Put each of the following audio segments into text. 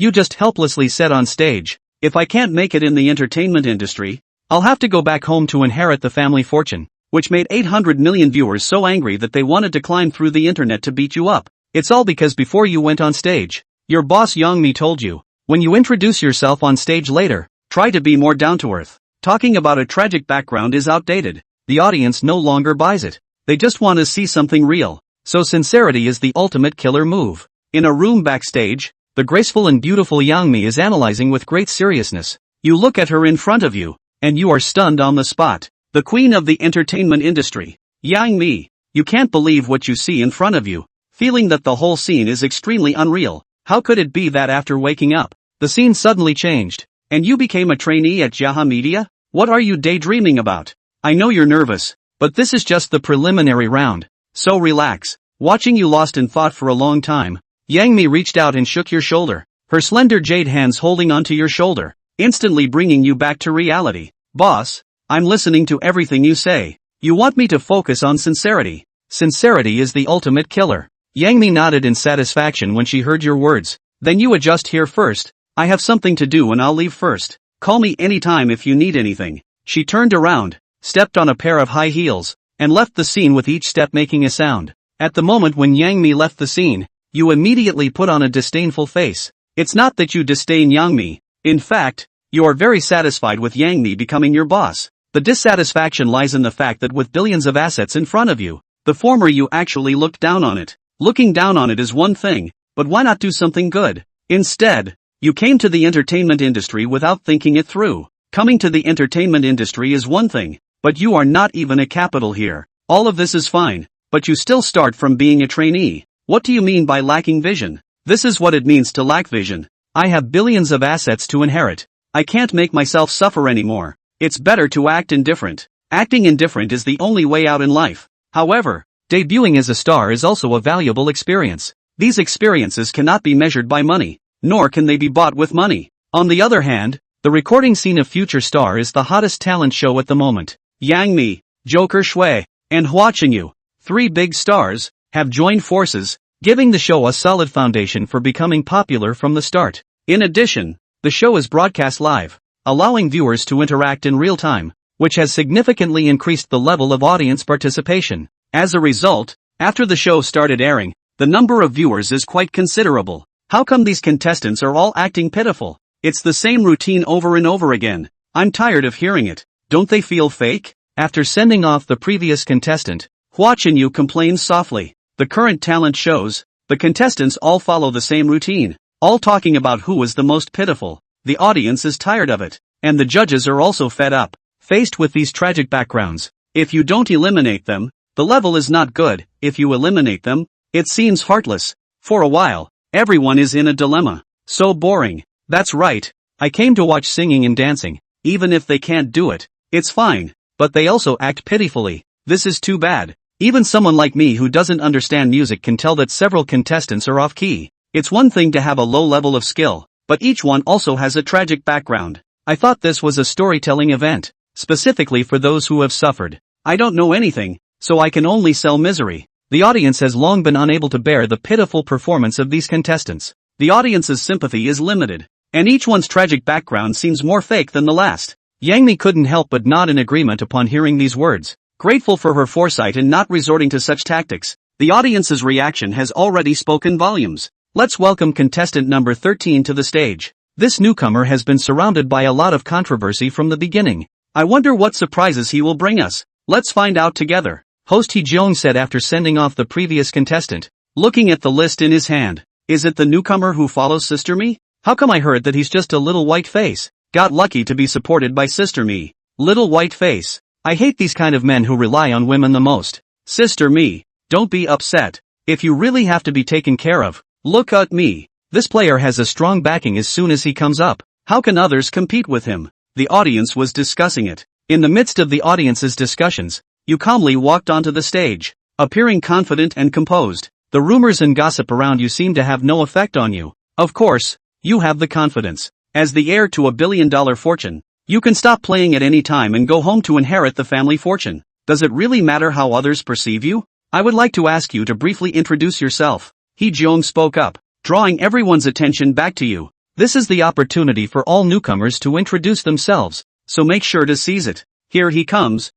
You just helplessly said on stage, "If I can't make it in the entertainment industry, I'll have to go back home to inherit the family fortune," which made 800 million viewers so angry that they wanted to climb through the internet to beat you up. It's all because before you went on stage, your boss Youngmi told you, when you introduce yourself on stage later, try to be more down to earth. Talking about a tragic background is outdated. The audience no longer buys it. They just want to see something real. So sincerity is the ultimate killer move. In a room backstage, the graceful and beautiful Youngmi is analyzing with great seriousness. You look at her in front of you, and you are stunned on the spot. The queen of the entertainment industry. Youngmi, you can't believe what you see in front of you, feeling that the whole scene is extremely unreal. How could it be that after waking up, the scene suddenly changed, and you became a trainee at Yaha Media? What are you daydreaming about? I know you're nervous, but this is just the preliminary round, so relax. Watching you lost in thought for a long time, Youngmi reached out and shook your shoulder, her slender jade hands holding onto your shoulder, instantly bringing you back to reality. Boss, I'm listening to everything you say. You want me to focus on sincerity. Sincerity is the ultimate killer. Youngmi nodded in satisfaction when she heard your words. Then you adjust here first. I have something to do and I'll leave first. Call me anytime if you need anything. She turned around, stepped on a pair of high heels, and left the scene with each step making a sound. At the moment when Youngmi left the scene, you immediately put on a disdainful face. It's not that you disdain Youngmi. In fact, you are very satisfied with Youngmi becoming your boss. The dissatisfaction lies in the fact that with billions of assets in front of you, the former you actually looked down on it. Looking down on it is one thing, but why not do something good? Instead, you came to the entertainment industry without thinking it through. Coming to the entertainment industry is one thing, but you are not even a capital here. All of this is fine, but you still start from being a trainee. What do you mean by lacking vision? This is what it means to lack vision. I have billions of assets to inherit. I can't make myself suffer anymore. It's better to act indifferent. Acting indifferent is the only way out in life. However, debuting as a star is also a valuable experience. These experiences cannot be measured by money, nor can they be bought with money. On the other hand, the recording scene of Future Star is the hottest talent show at the moment. Youngmi, Joker Shui, and Hua Chenyu, three big stars, have joined forces, giving the show a solid foundation for becoming popular from the start. In addition, the show is broadcast live, allowing viewers to interact in real time, which has significantly increased the level of audience participation. As a result, after the show started airing, the number of viewers is quite considerable. How come these contestants are all acting pitiful? It's the same routine over and over again. I'm tired of hearing it. Don't they feel fake? After sending off the previous contestant, Hua Chenyu complains softly. The current talent shows, the contestants all follow the same routine, all talking about who is the most pitiful. The audience is tired of it, and the judges are also fed up. Faced with these tragic backgrounds, if you don't eliminate them, the level is not good. If you eliminate them, it seems heartless. For a while, everyone is in a dilemma. So boring. That's right. I came to watch singing and dancing. Even if they can't do it, it's fine. But they also act pitifully. This is too bad. Even someone like me who doesn't understand music can tell that several contestants are off key. It's one thing to have a low level of skill, but each one also has a tragic background. I thought this was a storytelling event, specifically for those who have suffered. I don't know anything, so I can only sell misery. The audience has long been unable to bear the pitiful performance of these contestants. The audience's sympathy is limited, and each one's tragic background seems more fake than the last. Youngmi couldn't help but nod in agreement upon hearing these words. Grateful for her foresight in not resorting to such tactics, the audience's reaction has already spoken volumes. Let's welcome contestant number 13 to the stage. This newcomer has been surrounded by a lot of controversy from the beginning. I wonder what surprises he will bring us. Let's find out together. Host Hee Jeong said after sending off the previous contestant, looking at the list in his hand. Is it the newcomer who follows Sister Me? How come I heard that he's just a little white face? Got lucky to be supported by Sister Me. Little white face. I hate these kind of men who rely on women the most. Sister Me, don't be upset. If you really have to be taken care of, look at me. This player has a strong backing as soon as he comes up. How can others compete with him? The audience was discussing it. In the midst of the audience's discussions, you calmly walked onto the stage, appearing confident and composed. The rumors and gossip around you seem to have no effect on you. Of course, you have the confidence. As the heir to $1 billion fortune, you can stop playing at any time and go home to inherit the family fortune. Does it really matter how others perceive you? I would like to ask you to briefly introduce yourself. Hee Jeong spoke up, drawing everyone's attention back to you. This is the opportunity for all newcomers to introduce themselves, so make sure to seize it. Here he comes,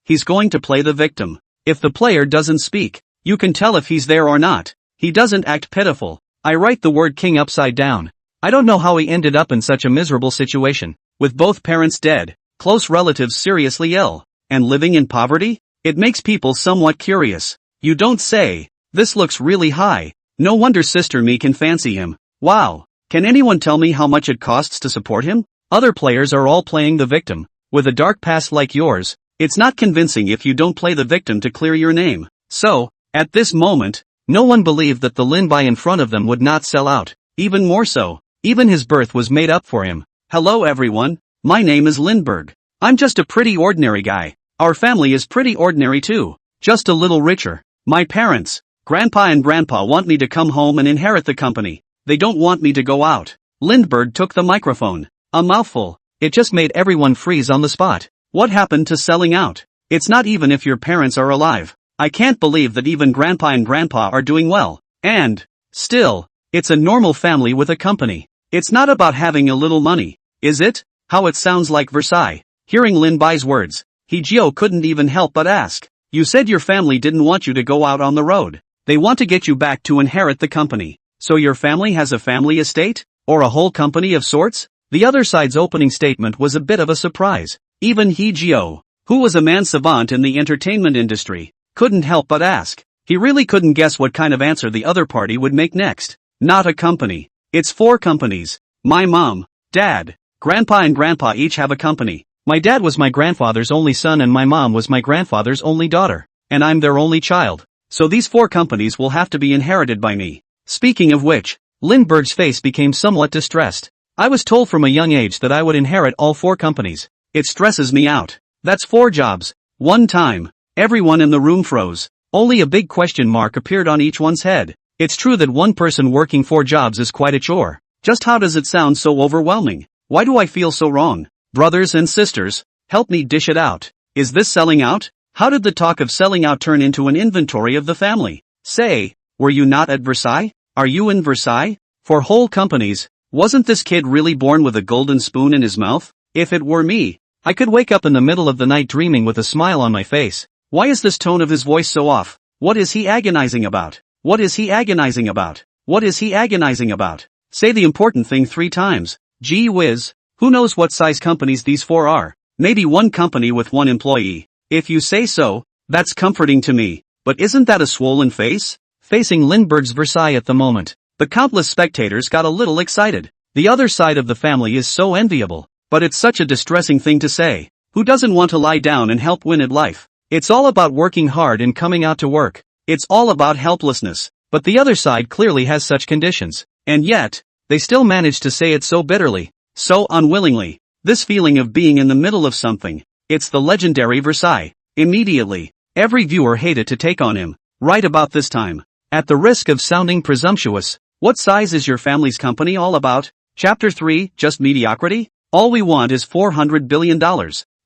he's going to play the victim. If the player doesn't speak, you can tell if he's there or not. He doesn't act pitiful. I write the word king upside down. I don't know how he ended up in such a miserable situation, with both parents dead, close relatives seriously ill, and living in poverty? It makes people somewhat curious. You don't say. This looks really high. No wonder Sister Me can fancy him. Wow. Can anyone tell me how much it costs to support him? Other players are all playing the victim. With a dark past like yours, it's not convincing if you don't play the victim to clear your name. So, at this moment, no one believed that the Linbai in front of them would not sell out. Even more so, even his birth was made up for him. Hello everyone, my name is Lindbergh. I'm just a pretty ordinary guy. Our family is pretty ordinary too, just a little richer. My parents, Grandpa and Grandpa want me to come home and inherit the company. They don't want me to go out. Lindbergh took the microphone. A mouthful. It just made everyone freeze on the spot. What happened to selling out? It's not even if your parents are alive. I can't believe that even Grandpa and Grandpa are doing well. And, still, it's a normal family with a company. It's not about having a little money, is it? How it sounds like Versailles. Hearing Lin Bai's words, Hee-jio couldn't even help but ask. You said your family didn't want you to go out on the road. They want to get you back to inherit the company. So your family has a family estate? Or a whole company of sorts? The other side's opening statement was a bit of a surprise. Even Hee-jio, who was a man savant in the entertainment industry, couldn't help but ask. He really couldn't guess what kind of answer the other party would make next. Not a company. It's 4 companies. My mom, dad, grandpa and grandpa each have a company. My dad was my grandfather's only son and my mom was my grandfather's only daughter. And I'm their only child. So these 4 companies will have to be inherited by me. Speaking of which, Lindbergh's face became somewhat distressed. I was told from a young age that I would inherit all 4 companies. It stresses me out. That's 4 jobs. One time. Everyone in the room froze. Only a big question mark appeared on each one's head. It's true that one person working 4 jobs is quite a chore. Just how does it sound so overwhelming? Why do I feel so wrong? Brothers and sisters, help me dish it out. Is this selling out? How did the talk of selling out turn into an inventory of the family? Say, were you not at Versailles? Are you in Versailles? For whole companies, wasn't this kid really born with a golden spoon in his mouth? If it were me, I could wake up in the middle of the night dreaming with a smile on my face. Why is this tone of his voice so off? What is he agonizing about? What is he agonizing about? What is he agonizing about? Say the important thing 3 times. Gee whiz, who knows what size companies these 4 are? Maybe one company with 1 employee. If you say so, that's comforting to me. But isn't that a swollen face? Facing Lindbergh's Versailles at the moment, the countless spectators got a little excited. The other side of the family is so enviable. But it's such a distressing thing to say. Who doesn't want to lie down and help win at life? It's all about working hard and coming out to work. It's all about helplessness. But the other side clearly has such conditions. And yet, they still manage to say it so bitterly, so unwillingly. This feeling of being in the middle of something. It's the legendary Versailles. Immediately, every viewer hated to take on him. Right about this time. At the risk of sounding presumptuous, what size is your family's company all about? Chapter 3, just mediocrity? All we want is $400 billion.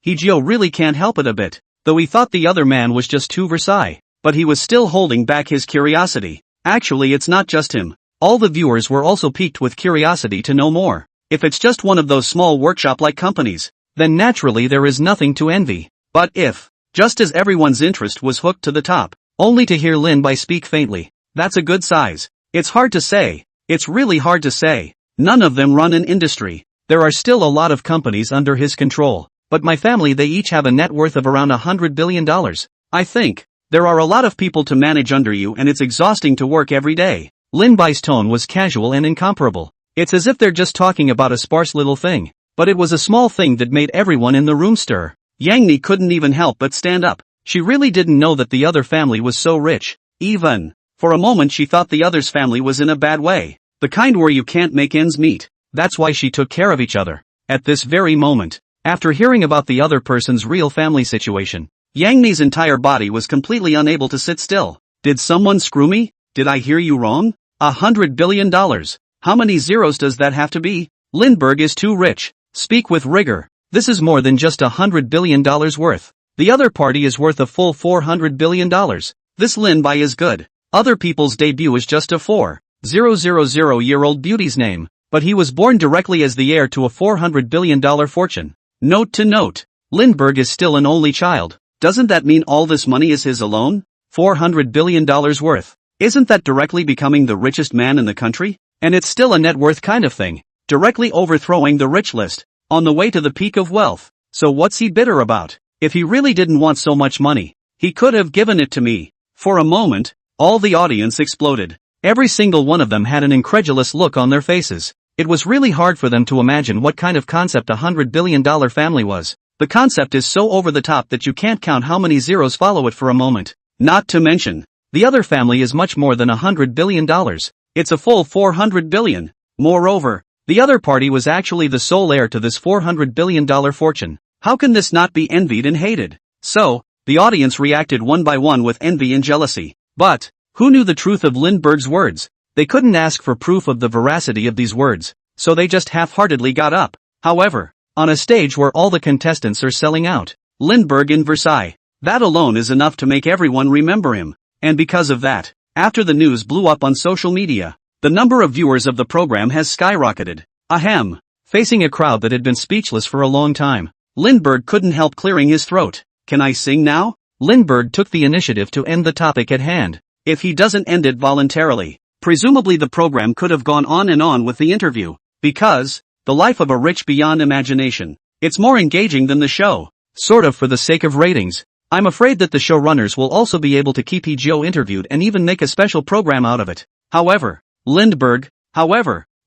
Hee-jio really can't help it a bit. Though he thought the other man was just too Versailles. But he was still holding back his curiosity. Actually it's not just him. All the viewers were also piqued with curiosity to know more. If it's just one of those small workshop-like companies, then naturally there is nothing to envy. But if, just as everyone's interest was hooked to the top, only to hear Lin Bai speak faintly, that's a good size. It's hard to say. It's really hard to say. None of them run an industry. There are still a lot of companies under his control. But my family, they each have a net worth of around $100 billion. I think. There are a lot of people to manage under you and it's exhausting to work every day. Lin Bai's tone was casual and incomparable. It's as if they're just talking about a sparse little thing. But it was a small thing that made everyone in the room stir. Yang Ni couldn't even help but stand up. She really didn't know that the other family was so rich. Even, for a moment she thought the other's family was in a bad way. The kind where you can't make ends meet. That's why she took care of each other. At this very moment, after hearing about the other person's real family situation, Yang Ni's entire body was completely unable to sit still. Did someone screw me? Did I hear you wrong? $100 billion. How many zeros does that have to be? Lindbergh is too rich. Speak with rigor. This is more than just $100 billion worth. The other party is worth a full $400 billion. This Lin Bai is good. Other people's debut is just a 4,000-year-old beauty's name. but he was born directly as the heir to a $400 billion fortune. Note to note, Lindbergh is still an only child. Doesn't that mean all this money is his alone? $400 billion worth. Isn't that directly becoming the richest man in the country? And it's still a net worth kind of thing. Directly overthrowing the rich list. On the way to the peak of wealth. So what's he bitter about? If he really didn't want so much money, he could have given it to me. For a moment, all the audience exploded. Every single one of them had an incredulous look on their faces. It was really hard for them to imagine what kind of concept $100 billion family was. The concept is so over the top that you can't count how many zeros follow it for a moment. Not to mention, the other family is much more than $100 billion. It's a full $400 billion. Moreover, the other party was actually the sole heir to this $400 billion fortune. How can this not be envied and hated? So, the audience reacted one by one with envy and jealousy. But, who knew the truth of Lindbergh's words? They couldn't ask for proof of the veracity of these words, so they just half-heartedly got up. However, on a stage where all the contestants are selling out, Lindbergh in Versailles, that alone is enough to make everyone remember him. And because of that, after the news blew up on social media, the number of viewers of the program has skyrocketed. Ahem. Facing a crowd that had been speechless for a long time, Lindbergh couldn't help clearing his throat. Can I sing now? Lindbergh took the initiative to end the topic at hand. If he doesn't end it voluntarily, presumably the program could have gone on and on with the interview. Because, the life of a rich beyond imagination, it's more engaging than the show. Sort of for the sake of ratings. I'm afraid that the showrunners will also be able to keep Joe interviewed and even make a special program out of it. However, Lindbergh,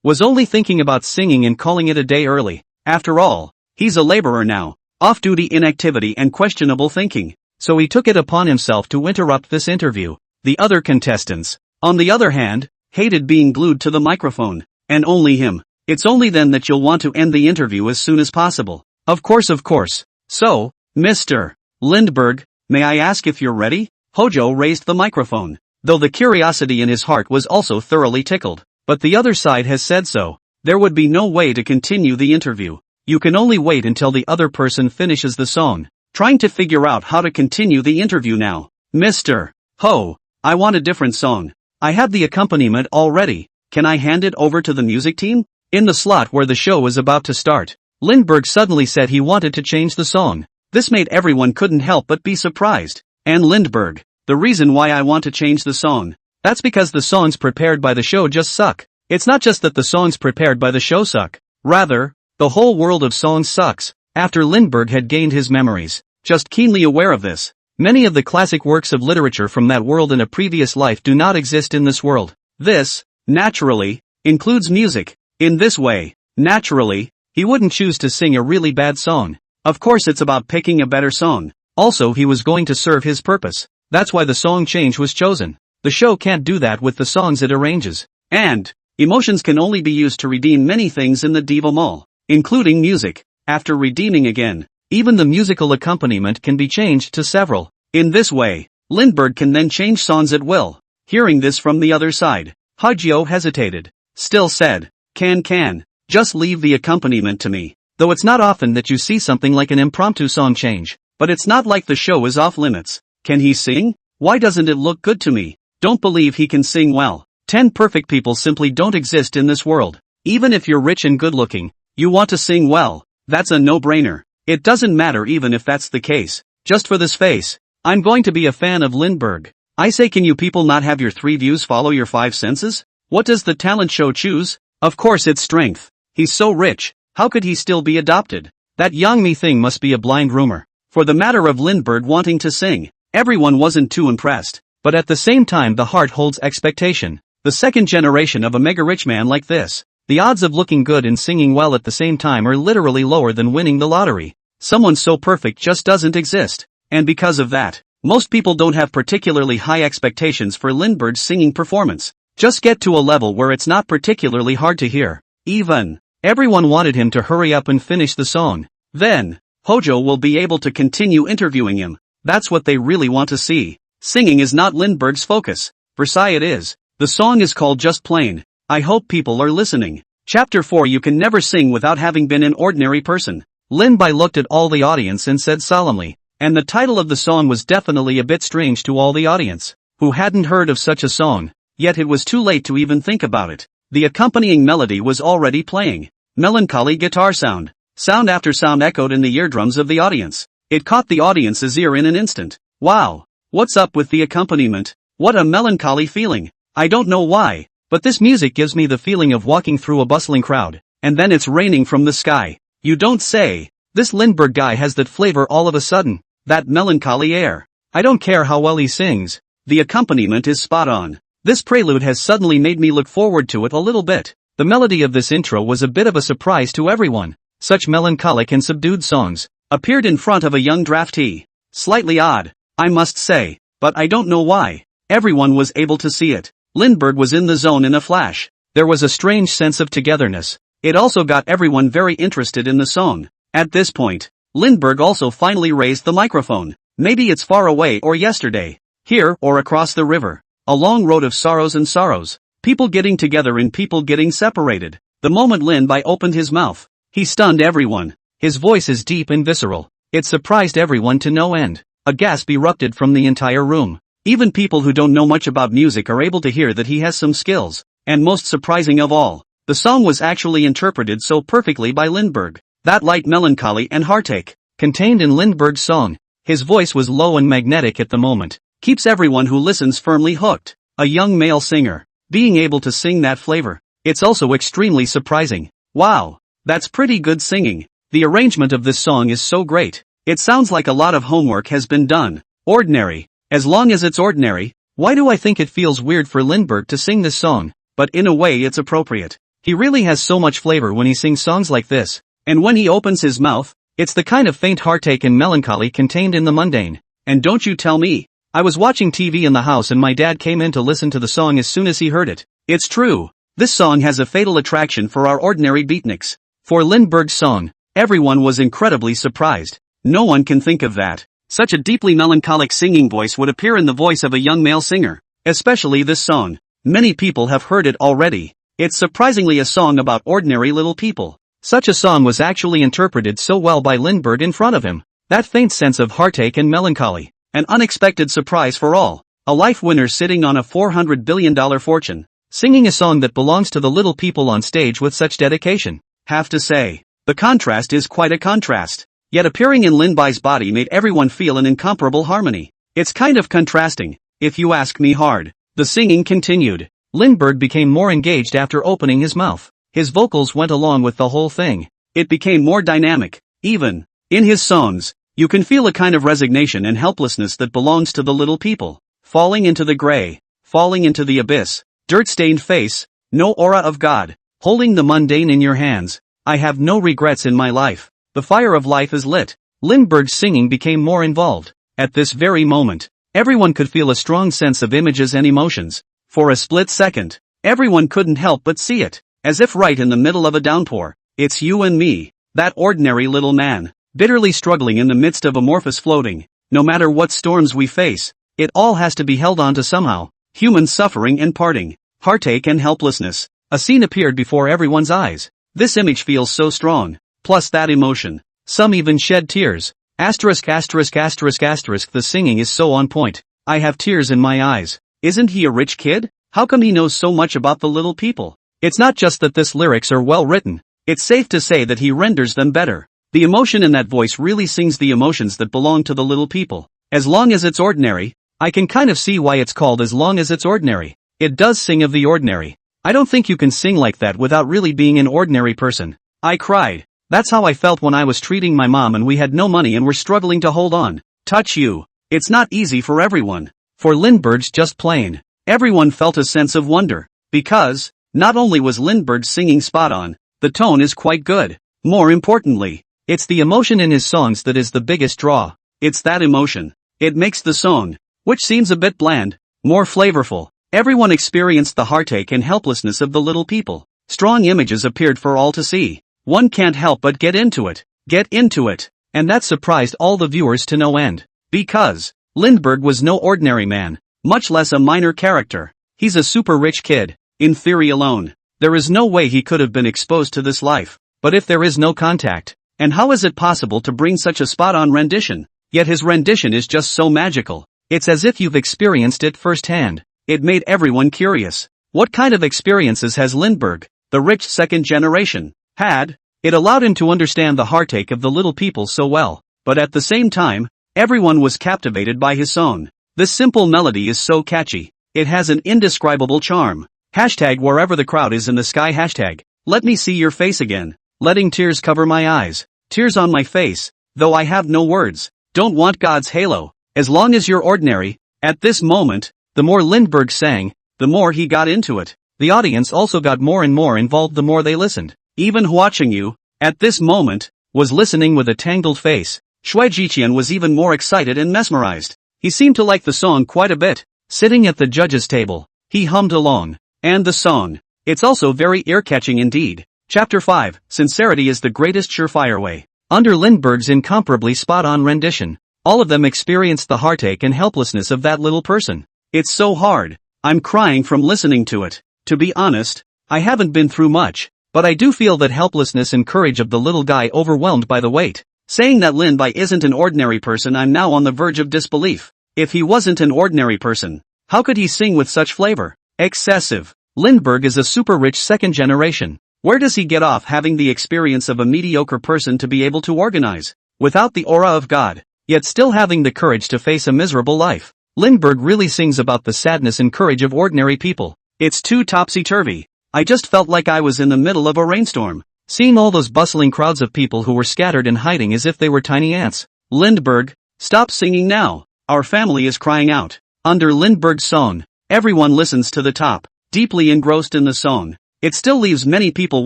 was only thinking about singing and calling it a day early. After all, he's a laborer now, off-duty inactivity and questionable thinking. So he took it upon himself to interrupt this interview. The other contestants, on the other hand, hated being glued to the microphone. And only him. It's only then that you'll want to end the interview as soon as possible. Of course. So, Mr. Lindbergh, may I ask if you're ready? Hojo raised the microphone, though the curiosity in his heart was also thoroughly tickled. But the other side has said so. There would be no way to continue the interview. You can only wait until the other person finishes the song. Trying to figure out how to continue the interview now. Mr. Ho, I want a different song. I have the accompaniment already. Can I hand it over to the music team? In the slot where the show was about to start, Lindbergh suddenly said he wanted to change the song. This made everyone couldn't help but be surprised. And Lindbergh, the reason why I want to change the song, that's because the songs prepared by the show just suck. It's not just that the songs prepared by the show suck. Rather, the whole world of songs sucks. After Lindbergh had gained his memories, just keenly aware of this, many of the classic works of literature from that world in a previous life do not exist in this world. This, naturally, includes music. In this way, naturally, he wouldn't choose to sing a really bad song. Of course it's about picking a better song. Also he was going to serve his purpose. That's why the song change was chosen. The show can't do that with the songs it arranges. And, emotions can only be used to redeem many things in the Diva Mall, including music. After redeeming again, even the musical accompaniment can be changed to several. In this way, Lindbergh can then change songs at will. Hearing this from the other side, Hajio hesitated. Still said, can, just leave the accompaniment to me. Though it's not often that you see something like an impromptu song change, but it's not like the show is off limits. Can he sing? Why doesn't it look good to me? Don't believe he can sing well. 10 perfect people simply don't exist in this world. Even if you're rich and good looking, you want to sing well. That's a no-brainer. It doesn't matter even if that's the case. Just for this face, I'm going to be a fan of Lindbergh. I say, can you people not have your 3 views follow your 5 senses? What does the talent show choose? Of course it's strength. He's so rich, how could he still be adopted? That young me thing must be a blind rumor. For the matter of Lindbergh wanting to sing, everyone wasn't too impressed. But at the same time the heart holds expectation. The second generation of a mega-rich man like this, the odds of looking good and singing well at the same time are literally lower than winning the lottery. Someone so perfect just doesn't exist. And because of that, most people don't have particularly high expectations for Lindbergh's singing performance. Just get to a level where it's not particularly hard to hear. Even, everyone wanted him to hurry up and finish the song. Then, Hojo will be able to continue interviewing him. That's what they really want to see. Singing is not Lindbergh's focus. Versailles it is. The song is called Just Plain. I hope people are listening. Chapter 4. You can never sing without having been an ordinary person. Lindbergh looked at all the audience and said solemnly, and the title of the song was definitely a bit strange to all the audience, who hadn't heard of such a song. Yet it was too late to even think about it. The accompanying melody was already playing. Melancholy guitar sound. Sound after sound echoed in the eardrums of the audience. It caught the audience's ear in an instant. Wow! What's up with the accompaniment? What a melancholy feeling. I don't know why, but this music gives me the feeling of walking through a bustling crowd, and then it's raining from the sky. You don't say. This Lindbergh guy has that flavor all of a sudden. That melancholy air. I don't care how well he sings. The accompaniment is spot on. This prelude has suddenly made me look forward to it a little bit. The melody of this intro was a bit of a surprise to everyone. Such melancholic and subdued songs appeared in front of a young draftee. Slightly odd, I must say, but I don't know why. Everyone was able to see it. Lindbergh was in the zone in a flash. There was a strange sense of togetherness. It also got everyone very interested in the song. At this point, Lindbergh also finally raised the microphone. Maybe it's far away or yesterday. Here or across the river. A long road of sorrows and sorrows. People getting together and people getting separated. The moment Lindbergh opened his mouth, he stunned everyone. His voice is deep and visceral. It surprised everyone to no end. A gasp erupted from the entire room. Even people who don't know much about music are able to hear that he has some skills. And most surprising of all, the song was actually interpreted so perfectly by Lindbergh. That light melancholy and heartache contained in Lindbergh's song. His voice was low and magnetic at the moment. Keeps everyone who listens firmly hooked. A young male singer, being able to sing that flavor. It's also extremely surprising. Wow, that's pretty good singing. The arrangement of this song is so great. It sounds like a lot of homework has been done. Ordinary. As long as it's ordinary, why do I think it feels weird for Lindbergh to sing this song? But in a way it's appropriate. He really has so much flavor when he sings songs like this. And when he opens his mouth, it's the kind of faint heartache and melancholy contained in the mundane. And don't you tell me. I was watching TV in the house and my dad came in to listen to the song as soon as he heard it. It's true. This song has a fatal attraction for our ordinary beatniks. For Lindbergh's song, everyone was incredibly surprised. No one can think of that. Such a deeply melancholic singing voice would appear in the voice of a young male singer. Especially this song. Many people have heard it already. It's surprisingly a song about ordinary little people. Such a song was actually interpreted so well by Lindbergh in front of him. That faint sense of heartache and melancholy. An unexpected surprise for all. A life winner sitting on a $400 billion fortune. Singing a song that belongs to the little people on stage with such dedication. Have to say, the contrast is quite a contrast. Yet appearing in Lindbergh's body made everyone feel an incomparable harmony. It's kind of contrasting, if you ask me hard. The singing continued. Lindbergh became more engaged after opening his mouth. His vocals went along with the whole thing. It became more dynamic. Even in his songs, you can feel a kind of resignation and helplessness that belongs to the little people. Falling into the gray, falling into the abyss, dirt-stained face, no aura of God, holding the mundane in your hands. I have no regrets in my life. The fire of life is lit. Lindbergh's singing became more involved. At this very moment, everyone could feel a strong sense of images and emotions. For a split second, everyone couldn't help but see it. As if right in the middle of a downpour, it's you and me, that ordinary little man, bitterly struggling in the midst of amorphous floating. No matter what storms we face, it all has to be held on to somehow. Human suffering and parting, heartache and helplessness. A scene appeared before everyone's eyes. This image feels so strong. Plus that emotion. Some even shed tears. Asterisk asterisk asterisk asterisk. The singing is so on point. I have tears in my eyes. Isn't he a rich kid? How come he knows so much about the little people? It's not just that this lyrics are well written. It's safe to say that he renders them better. The emotion in that voice really sings the emotions that belong to the little people. As long as it's ordinary, I can kind of see why it's called As Long as It's Ordinary. It does sing of the ordinary. I don't think you can sing like that without really being an ordinary person. I cried. That's how I felt when I was treating my mom and we had no money and were struggling to hold on. Touch you. It's not easy for everyone. For Lindbergh's just plain. Everyone felt a sense of wonder. Because, not only was Lindbergh singing spot on, the tone is quite good. More importantly, it's the emotion in his songs that is the biggest draw. It's that emotion. It makes the song, which seems a bit bland, more flavorful. Everyone experienced the heartache and helplessness of the little people. Strong images appeared for all to see. One can't help but get into it. Get into it. And that surprised all the viewers to no end. Because Lindbergh was no ordinary man, much less a minor character. He's a super rich kid. In theory alone, there is no way he could have been exposed to this life. But if there is no contact, and how is it possible to bring such a spot-on rendition? Yet his rendition is just so magical. It's as if you've experienced it firsthand. It made everyone curious. What kind of experiences has Lindbergh, the rich second generation, had? It allowed him to understand the heartache of the little people so well, but at the same time, everyone was captivated by his song. This simple melody is so catchy. It has an indescribable charm. Hashtag wherever the crowd is in the sky. Hashtag let me see your face again. Letting tears cover my eyes. Tears on my face, though I have no words. Don't want God's halo, as long as you're ordinary. At this moment, the more Lindbergh sang, the more he got into it. The audience also got more and more involved the more they listened. Even watching you, at this moment, was listening with a tangled face. Shui Jiqian was even more excited and mesmerized. He seemed to like the song quite a bit. Sitting at the judges' table, he hummed along. And the song. It's also very ear-catching indeed. Chapter 5, Sincerity is the greatest surefire way. Under Lindbergh's incomparably spot-on rendition, all of them experienced the heartache and helplessness of that little person. It's so hard. I'm crying from listening to it. To be honest, I haven't been through much, but I do feel that helplessness and courage of the little guy overwhelmed by the weight. Saying that Lin Bai isn't an ordinary person, I'm now on the verge of disbelief. If he wasn't an ordinary person, how could he sing with such flavor? Excessive. Lindbergh is a super rich second generation. Where does he get off having the experience of a mediocre person to be able to organize, without the aura of God, yet still having the courage to face a miserable life? Lindbergh really sings about the sadness and courage of ordinary people. It's too topsy-turvy. I just felt like I was in the middle of a rainstorm, seeing all those bustling crowds of people who were scattered and hiding as if they were tiny ants. Lindbergh, stop singing now. Our family is crying out. Under Lindbergh's song, everyone listens to the top, deeply engrossed in the song. It still leaves many people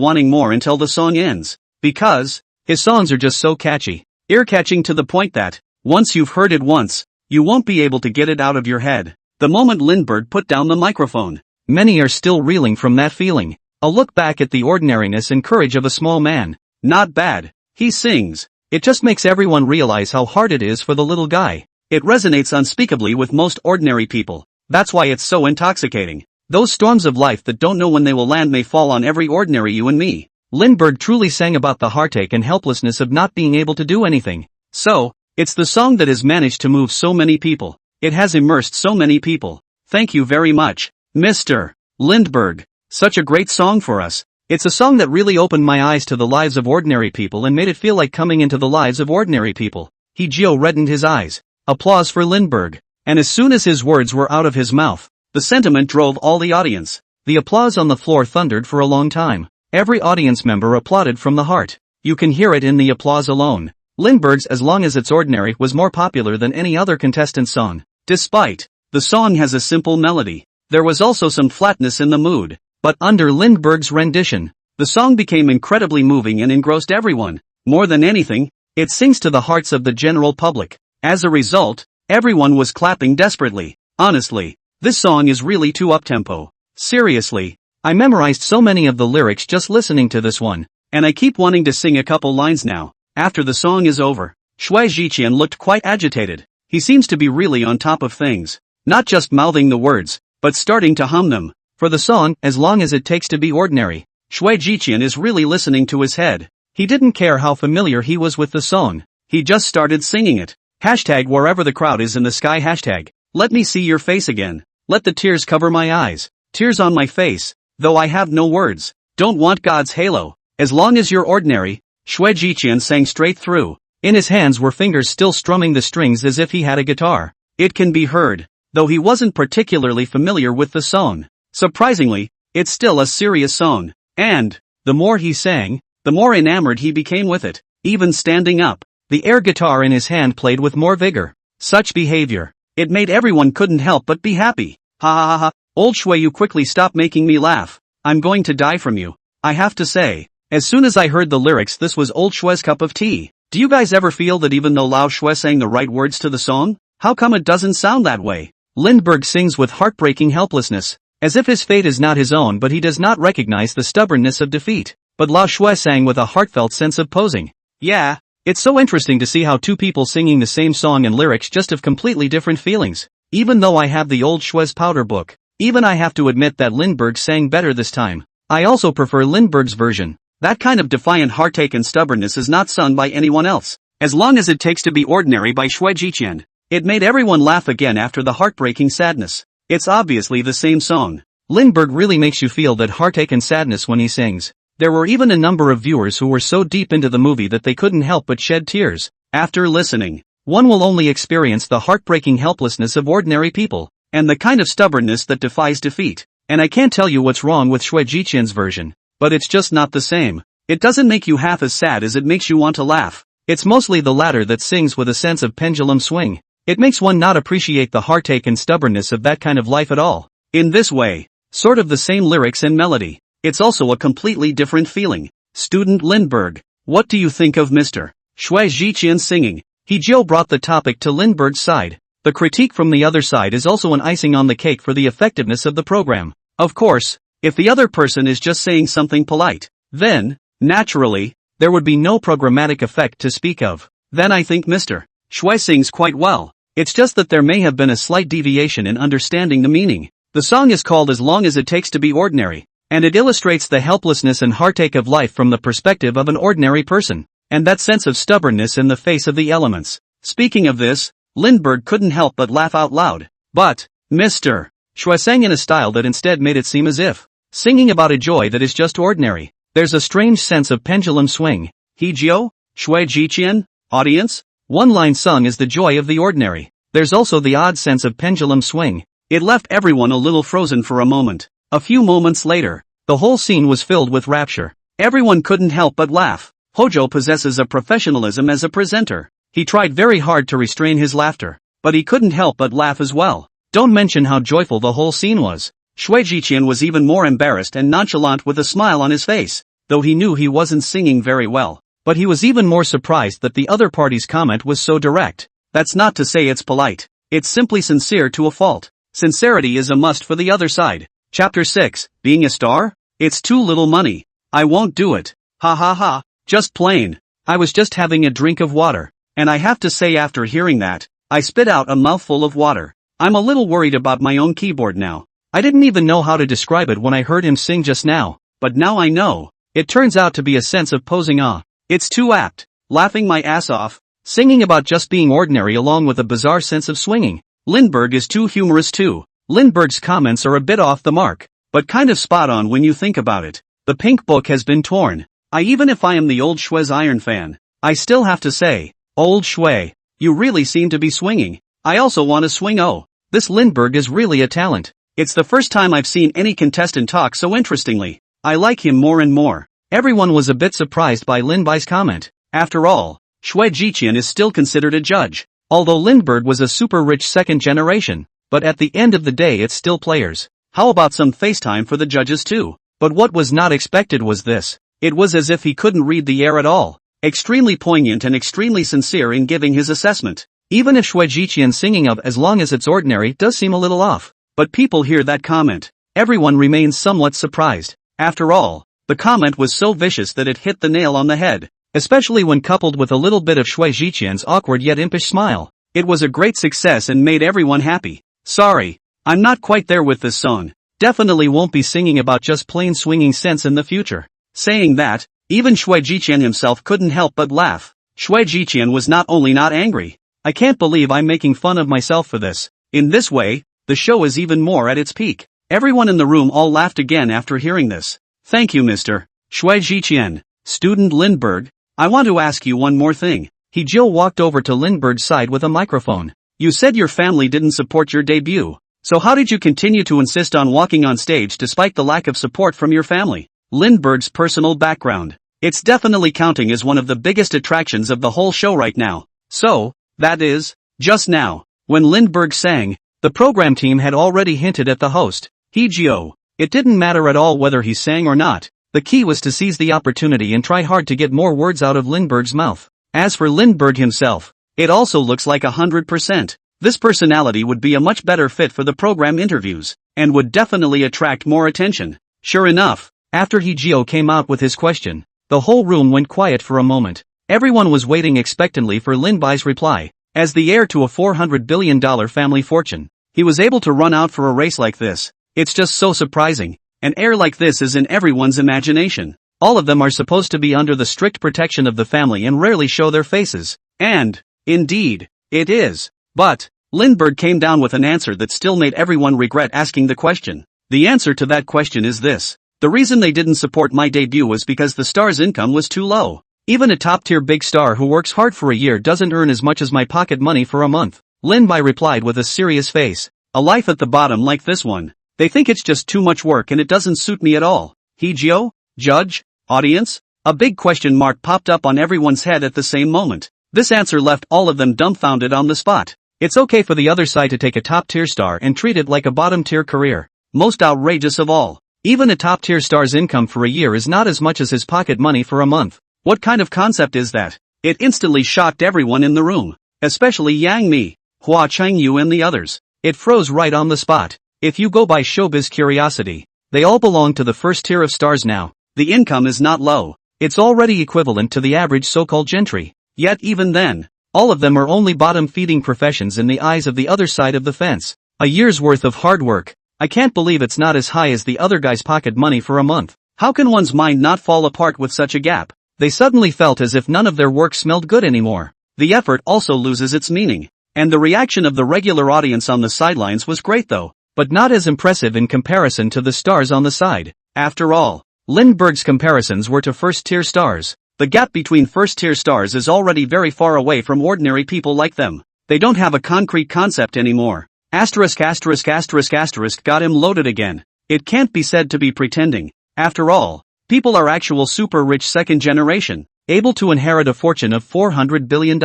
wanting more until the song ends, because his songs are just so catchy, ear-catching to the point that, once you've heard it once, you won't be able to get it out of your head. The moment Lindbergh put down the microphone, many are still reeling from that feeling. A look back at the ordinariness and courage of a small man. Not bad. He sings. It just makes everyone realize how hard it is for the little guy. It resonates unspeakably with most ordinary people. That's why it's so intoxicating. Those storms of life that don't know when they will land may fall on every ordinary you and me. Lindbergh truly sang about the heartache and helplessness of not being able to do anything. So, it's the song that has managed to move so many people. It has immersed so many people. Thank you very much, Mr. Lindbergh. Such a great song for us. It's a song that really opened my eyes to the lives of ordinary people and made it feel like coming into the lives of ordinary people. Gio reddened his eyes. Applause for Lindbergh. And as soon as his words were out of his mouth, the sentiment drove all the audience. The applause on the floor thundered for a long time. Every audience member applauded from the heart. You can hear it in the applause alone. Lindbergh's As Long as It's Ordinary was more popular than any other contestant song. Despite the song has a simple melody, there was also some flatness in the mood. But under Lindbergh's rendition, the song became incredibly moving and engrossed everyone. More than anything, it sings to the hearts of the general public. As a result, everyone was clapping desperately. Honestly, this song is really too uptempo. Seriously, I memorized so many of the lyrics just listening to this one, and I keep wanting to sing a couple lines now. After the song is over, Shui Jiqian looked quite agitated. He seems to be really on top of things. Not just mouthing the words, but starting to hum them. For the song, As Long as It Takes to Be Ordinary, Shui Jiqian is really listening to his head. He didn't care how familiar he was with the song. He just started singing it. Hashtag wherever the crowd is in the sky. Hashtag let me see your face again. Let the tears cover my eyes. Tears on my face, though I have no words. Don't want God's halo, as long as you're ordinary. Shui Jiqian sang straight through. In his hands were fingers still strumming the strings as if he had a guitar. It can be heard, though he wasn't particularly familiar with the song. Surprisingly, it's still a serious song, and, the more he sang, the more enamored he became with it. Even standing up, the air guitar in his hand played with more vigor. Such behavior, it made everyone couldn't help but be happy. Ha ha ha ha, old Shui, you quickly stop making me laugh. I'm going to die from you. I have to say, as soon as I heard the lyrics, this was old Shui's cup of tea. Do you guys ever feel that even though Lao Shui sang the right words to the song, how come it doesn't sound that way? Lindbergh sings with heartbreaking helplessness, as if his fate is not his own, but he does not recognize the stubbornness of defeat. But Lao Shui sang with a heartfelt sense of posing. Yeah, it's so interesting to see how two people singing the same song and lyrics just have completely different feelings. Even though I have the old Shui's powder book, even I have to admit that Lindbergh sang better this time. I also prefer Lindbergh's version. That kind of defiant heartache and stubbornness is not sung by anyone else. As Long as It Takes to Be Ordinary by Shui Jiqian. It made everyone laugh again after the heartbreaking sadness. It's obviously the same song. Lindbergh really makes you feel that heartache and sadness when he sings. There were even a number of viewers who were so deep into the movie that they couldn't help but shed tears. After listening, one will only experience the heartbreaking helplessness of ordinary people, and the kind of stubbornness that defies defeat. And I can't tell you what's wrong with Shui Jiqian's version, but it's just not the same. It doesn't make you half as sad as it makes you want to laugh. It's mostly the latter that sings with a sense of pendulum swing. It makes one not appreciate the heartache and stubbornness of that kind of life at all. In this way, sort of the same lyrics and melody, it's also a completely different feeling. Student Lindbergh, what do you think of Mr. Shui Jiqian singing? He Jiu brought the topic to Lindbergh's side. The critique from the other side is also an icing on the cake for the effectiveness of the program. Of course, if the other person is just saying something polite, then, naturally, there would be no programmatic effect to speak of. Then I think Mr. Shui sings quite well. It's just that there may have been a slight deviation in understanding the meaning. The song is called As Long as It Takes to Be Ordinary, and it illustrates the helplessness and heartache of life from the perspective of an ordinary person, and that sense of stubbornness in the face of the elements. Speaking of this, Lindbergh couldn't help but laugh out loud. But, Mr. Shui sang in a style that instead made it seem as if singing about a joy that is just ordinary. There's a strange sense of pendulum swing. He Jiu, Shui Jiqian, audience? One line sung is the joy of the ordinary. There's also the odd sense of pendulum swing. It left everyone a little frozen for a moment. A few moments later, the whole scene was filled with rapture. Everyone couldn't help but laugh. Hojo possesses a professionalism as a presenter. He tried very hard to restrain his laughter, but he couldn't help but laugh as well. Don't mention how joyful the whole scene was. Shui Jiqian was even more embarrassed and nonchalant with a smile on his face, though he knew he wasn't singing very well. But he was even more surprised that the other party's comment was so direct. That's not to say it's polite. It's simply sincere to a fault. Sincerity is a must for the other side. Chapter 6, Being a Star? It's too little money. I won't do it. Ha ha ha. Just plain. I was just having a drink of water, and I have to say after hearing that, I spit out a mouthful of water. I'm a little worried about my own keyboard now. I didn't even know how to describe it when I heard him sing just now, but now I know. It turns out to be a sense of posing awe. It's too apt. Laughing my ass off, singing about just being ordinary along with a bizarre sense of swinging. Lindbergh is too humorous too. Lindbergh's comments are a bit off the mark, but kind of spot on when you think about it. The pink book has been torn. Even if I am the old Shui's Iron fan, I still have to say, old Shui, you really seem to be swinging. I also want to swing. Oh, this Lindbergh is really a talent. It's the first time I've seen any contestant talk so interestingly. I like him more and more. Everyone was a bit surprised by Lindbergh's comment. After all, Shui Jiqian is still considered a judge. Although Lindbergh was a super rich second generation, but at the end of the day it's still players. How about some FaceTime for the judges too? But what was not expected was this. It was as if he couldn't read the air at all. Extremely poignant and extremely sincere in giving his assessment. Even if Shui Jiqian's singing of As Long as It's Ordinary does seem a little off. But people hear that comment. Everyone remains somewhat surprised. After all, the comment was so vicious that it hit the nail on the head. Especially when coupled with a little bit of Shui Jiqian's awkward yet impish smile. It was a great success and made everyone happy. Sorry, I'm not quite there with this song. Definitely won't be singing about just plain swinging sense in the future. Saying that, even Shui Jiqian himself couldn't help but laugh. Shui Jiqian was not only not angry. I can't believe I'm making fun of myself for this. In this way, the show is even more at its peak. Everyone in the room all laughed again after hearing this. Thank you, Mr. Shui Jiqian. Student Lindbergh, I want to ask you one more thing. Jill walked over to Lindbergh's side with a microphone. You said your family didn't support your debut. So how did you continue to insist on walking on stage despite the lack of support from your family? Lindbergh's personal background. It's definitely counting as one of the biggest attractions of the whole show right now. So, that is, just now, when Lindbergh sang, the program team had already hinted at the host, Hee-jio. It didn't matter at all whether he sang or not. The key was to seize the opportunity and try hard to get more words out of Lindbergh's mouth. As for Lindbergh himself, it also looks like 100%. This personality would be a much better fit for the program interviews, and would definitely attract more attention. Sure enough, after Hee-jio came out with his question, the whole room went quiet for a moment. Everyone was waiting expectantly for Lindbergh's reply. As the heir to a $400 billion family fortune, he was able to run out for a race like this. It's just so surprising. An heir like this is in everyone's imagination. All of them are supposed to be under the strict protection of the family and rarely show their faces. And, indeed, it is. But, Lindbergh came down with an answer that still made everyone regret asking the question. The answer to that question is this. The reason they didn't support my debut was because the star's income was too low. Even a top-tier big star who works hard for a year doesn't earn as much as my pocket money for a month. Lin Bai replied with a serious face. A life at the bottom like this one. They think it's just too much work and it doesn't suit me at all. Hee-jio? Judge? Audience? A big question mark popped up on everyone's head at the same moment. This answer left all of them dumbfounded on the spot. It's okay for the other side to take a top-tier star and treat it like a bottom-tier career. Most outrageous of all. Even a top-tier star's income for a year is not as much as his pocket money for a month. What kind of concept is that? It instantly shocked everyone in the room. Especially Yang Mi, Hua Changyu and the others. It froze right on the spot. If you go by showbiz curiosity, they all belong to the first tier of stars now. The income is not low. It's already equivalent to the average so-called gentry. Yet even then, all of them are only bottom-feeding professions in the eyes of the other side of the fence. A year's worth of hard work. I can't believe it's not as high as the other guy's pocket money for a month. How can one's mind not fall apart with such a gap? They suddenly felt as if none of their work smelled good anymore. The effort also loses its meaning. And the reaction of the regular audience on the sidelines was great though, but not as impressive in comparison to the stars on the side. After all, Lindbergh's comparisons were to first-tier stars. The gap between first-tier stars is already very far away from ordinary people like them. They don't have a concrete concept anymore. Asterisk got him loaded again. It can't be said to be pretending. After all, people are actual super rich second generation, able to inherit a fortune of $400 billion.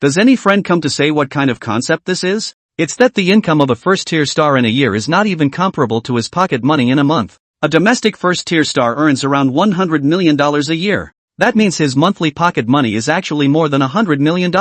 Does any friend come to say what kind of concept this is? It's that the income of a first-tier star in a year is not even comparable to his pocket money in a month. A domestic first-tier star earns around $100 million a year. That means his monthly pocket money is actually more than $100 million.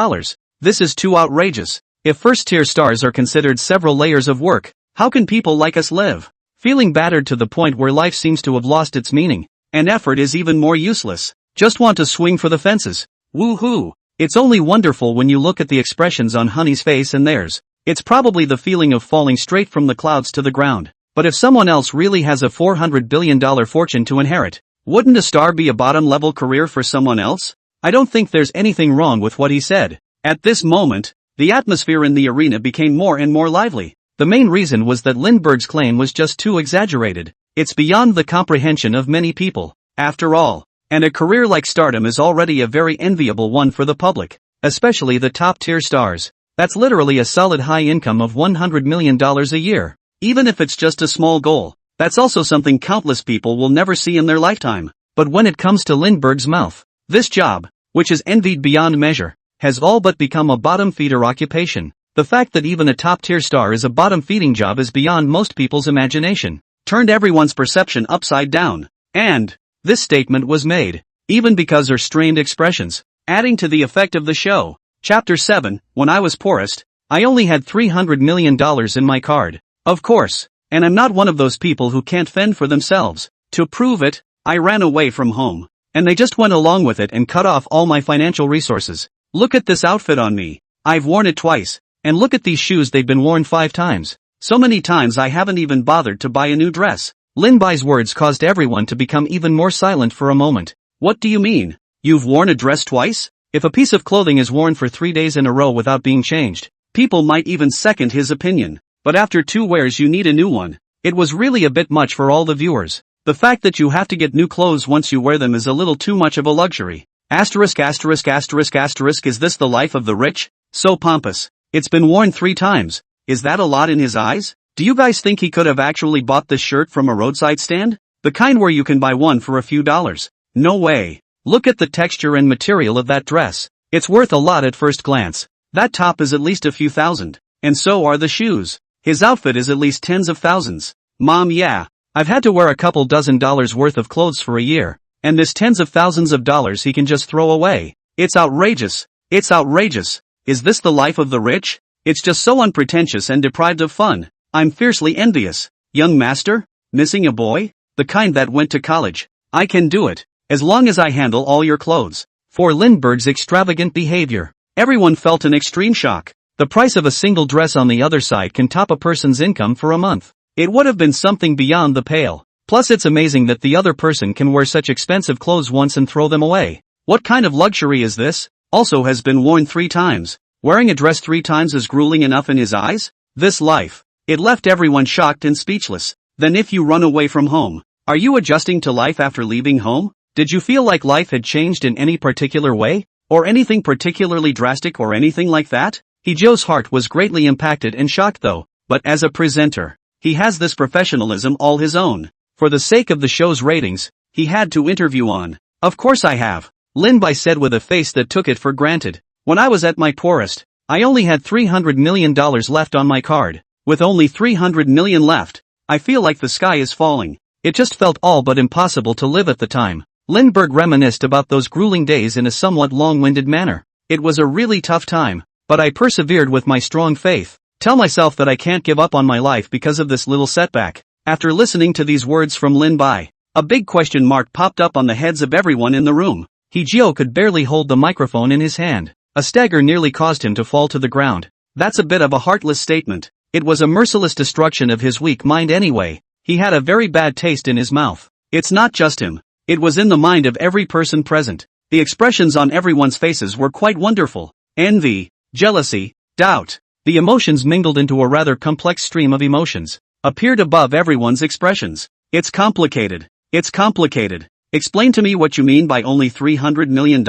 This is too outrageous. If first-tier stars are considered several layers of work, how can people like us live? Feeling battered to the point where life seems to have lost its meaning, and effort is even more useless. Just want to swing for the fences. Woo-hoo. It's only wonderful when you look at the expressions on Honey's face and theirs. It's probably the feeling of falling straight from the clouds to the ground. But if someone else really has a $400 billion fortune to inherit, wouldn't a star be a bottom-level career for someone else? I don't think there's anything wrong with what he said. At this moment, the atmosphere in the arena became more and more lively. The main reason was that Lindbergh's claim was just too exaggerated. It's beyond the comprehension of many people, after all. And a career like stardom is already a very enviable one for the public, especially the top-tier stars. That's literally a solid high income of $100 million a year. Even if it's just a small goal, that's also something countless people will never see in their lifetime. But when it comes to Lindbergh's mouth, this job, which is envied beyond measure, has all but become a bottom-feeder occupation. The fact that even a top-tier star is a bottom-feeding job is beyond most people's imagination, turned everyone's perception upside down. And this statement was made, even because her strained expressions, adding to the effect of the show. Chapter 7, When I was poorest, I only had $300 million in my card. Of course, and I'm not one of those people who can't fend for themselves. To prove it, I ran away from home. And they just went along with it and cut off all my financial resources. Look at this outfit on me. I've worn it twice. And look at these shoes, they've been worn 5 times. So many times I haven't even bothered to buy a new dress. Lin Bai's words caused everyone to become even more silent for a moment. What do you mean? You've worn a dress twice? If a piece of clothing is worn for 3 days in a row without being changed, people might even second his opinion. But after 2 wears you need a new one. It was really a bit much for all the viewers. The fact that you have to get new clothes once you wear them is a little too much of a luxury. Is this the life of the rich? So pompous. It's been worn 3 times. Is that a lot in his eyes? Do you guys think he could have actually bought this shirt from a roadside stand? The kind where you can buy one for a few dollars? No way. Look at the texture and material of that dress. It's worth a lot at first glance. That top is at least a few thousand. And so are the shoes. His outfit is at least tens of thousands. Mom, yeah. I've had to wear a couple dozen dollars worth of clothes for a year. And this tens of thousands of dollars he can just throw away. It's outrageous. It's outrageous. Is this the life of the rich? It's just so unpretentious and deprived of fun. I'm fiercely envious. Young master? Missing a boy? The kind that went to college. I can do it. As long as I handle all your clothes. For Lindbergh's extravagant behavior, everyone felt an extreme shock. The price of a single dress on the other side can top a person's income for a month. It would have been something beyond the pale. Plus it's amazing that the other person can wear such expensive clothes once and throw them away. What kind of luxury is this? Also has been worn 3 times. Wearing a dress 3 times is grueling enough in his eyes? This life. It left everyone shocked and speechless. Then if you run away from home, are you adjusting to life after leaving home? Did you feel like life had changed in any particular way? Or anything particularly drastic or anything like that? Joe's heart was greatly impacted and shocked though, but as a presenter, he has this professionalism all his own. For the sake of the show's ratings, he had to interview on. Of course I have, Lin Bai said with a face that took it for granted. When I was at my poorest, I only had $300 million left on my card. With only $300 million left, I feel like the sky is falling. It just felt all but impossible to live at the time. Lindbergh reminisced about those grueling days in a somewhat long-winded manner. It was a really tough time, but I persevered with my strong faith. Tell myself that I can't give up on my life because of this little setback. After listening to these words from Lin Bai, a big question mark popped up on the heads of everyone in the room. Joe could barely hold the microphone in his hand. A stagger nearly caused him to fall to the ground. That's a bit of a heartless statement. It was a merciless destruction of his weak mind anyway. He had a very bad taste in his mouth. It's not just him. It was in the mind of every person present. The expressions on everyone's faces were quite wonderful. Envy, jealousy, doubt. The emotions mingled into a rather complex stream of emotions, appeared above everyone's expressions. It's complicated. It's complicated. Explain to me what you mean by only $300 million?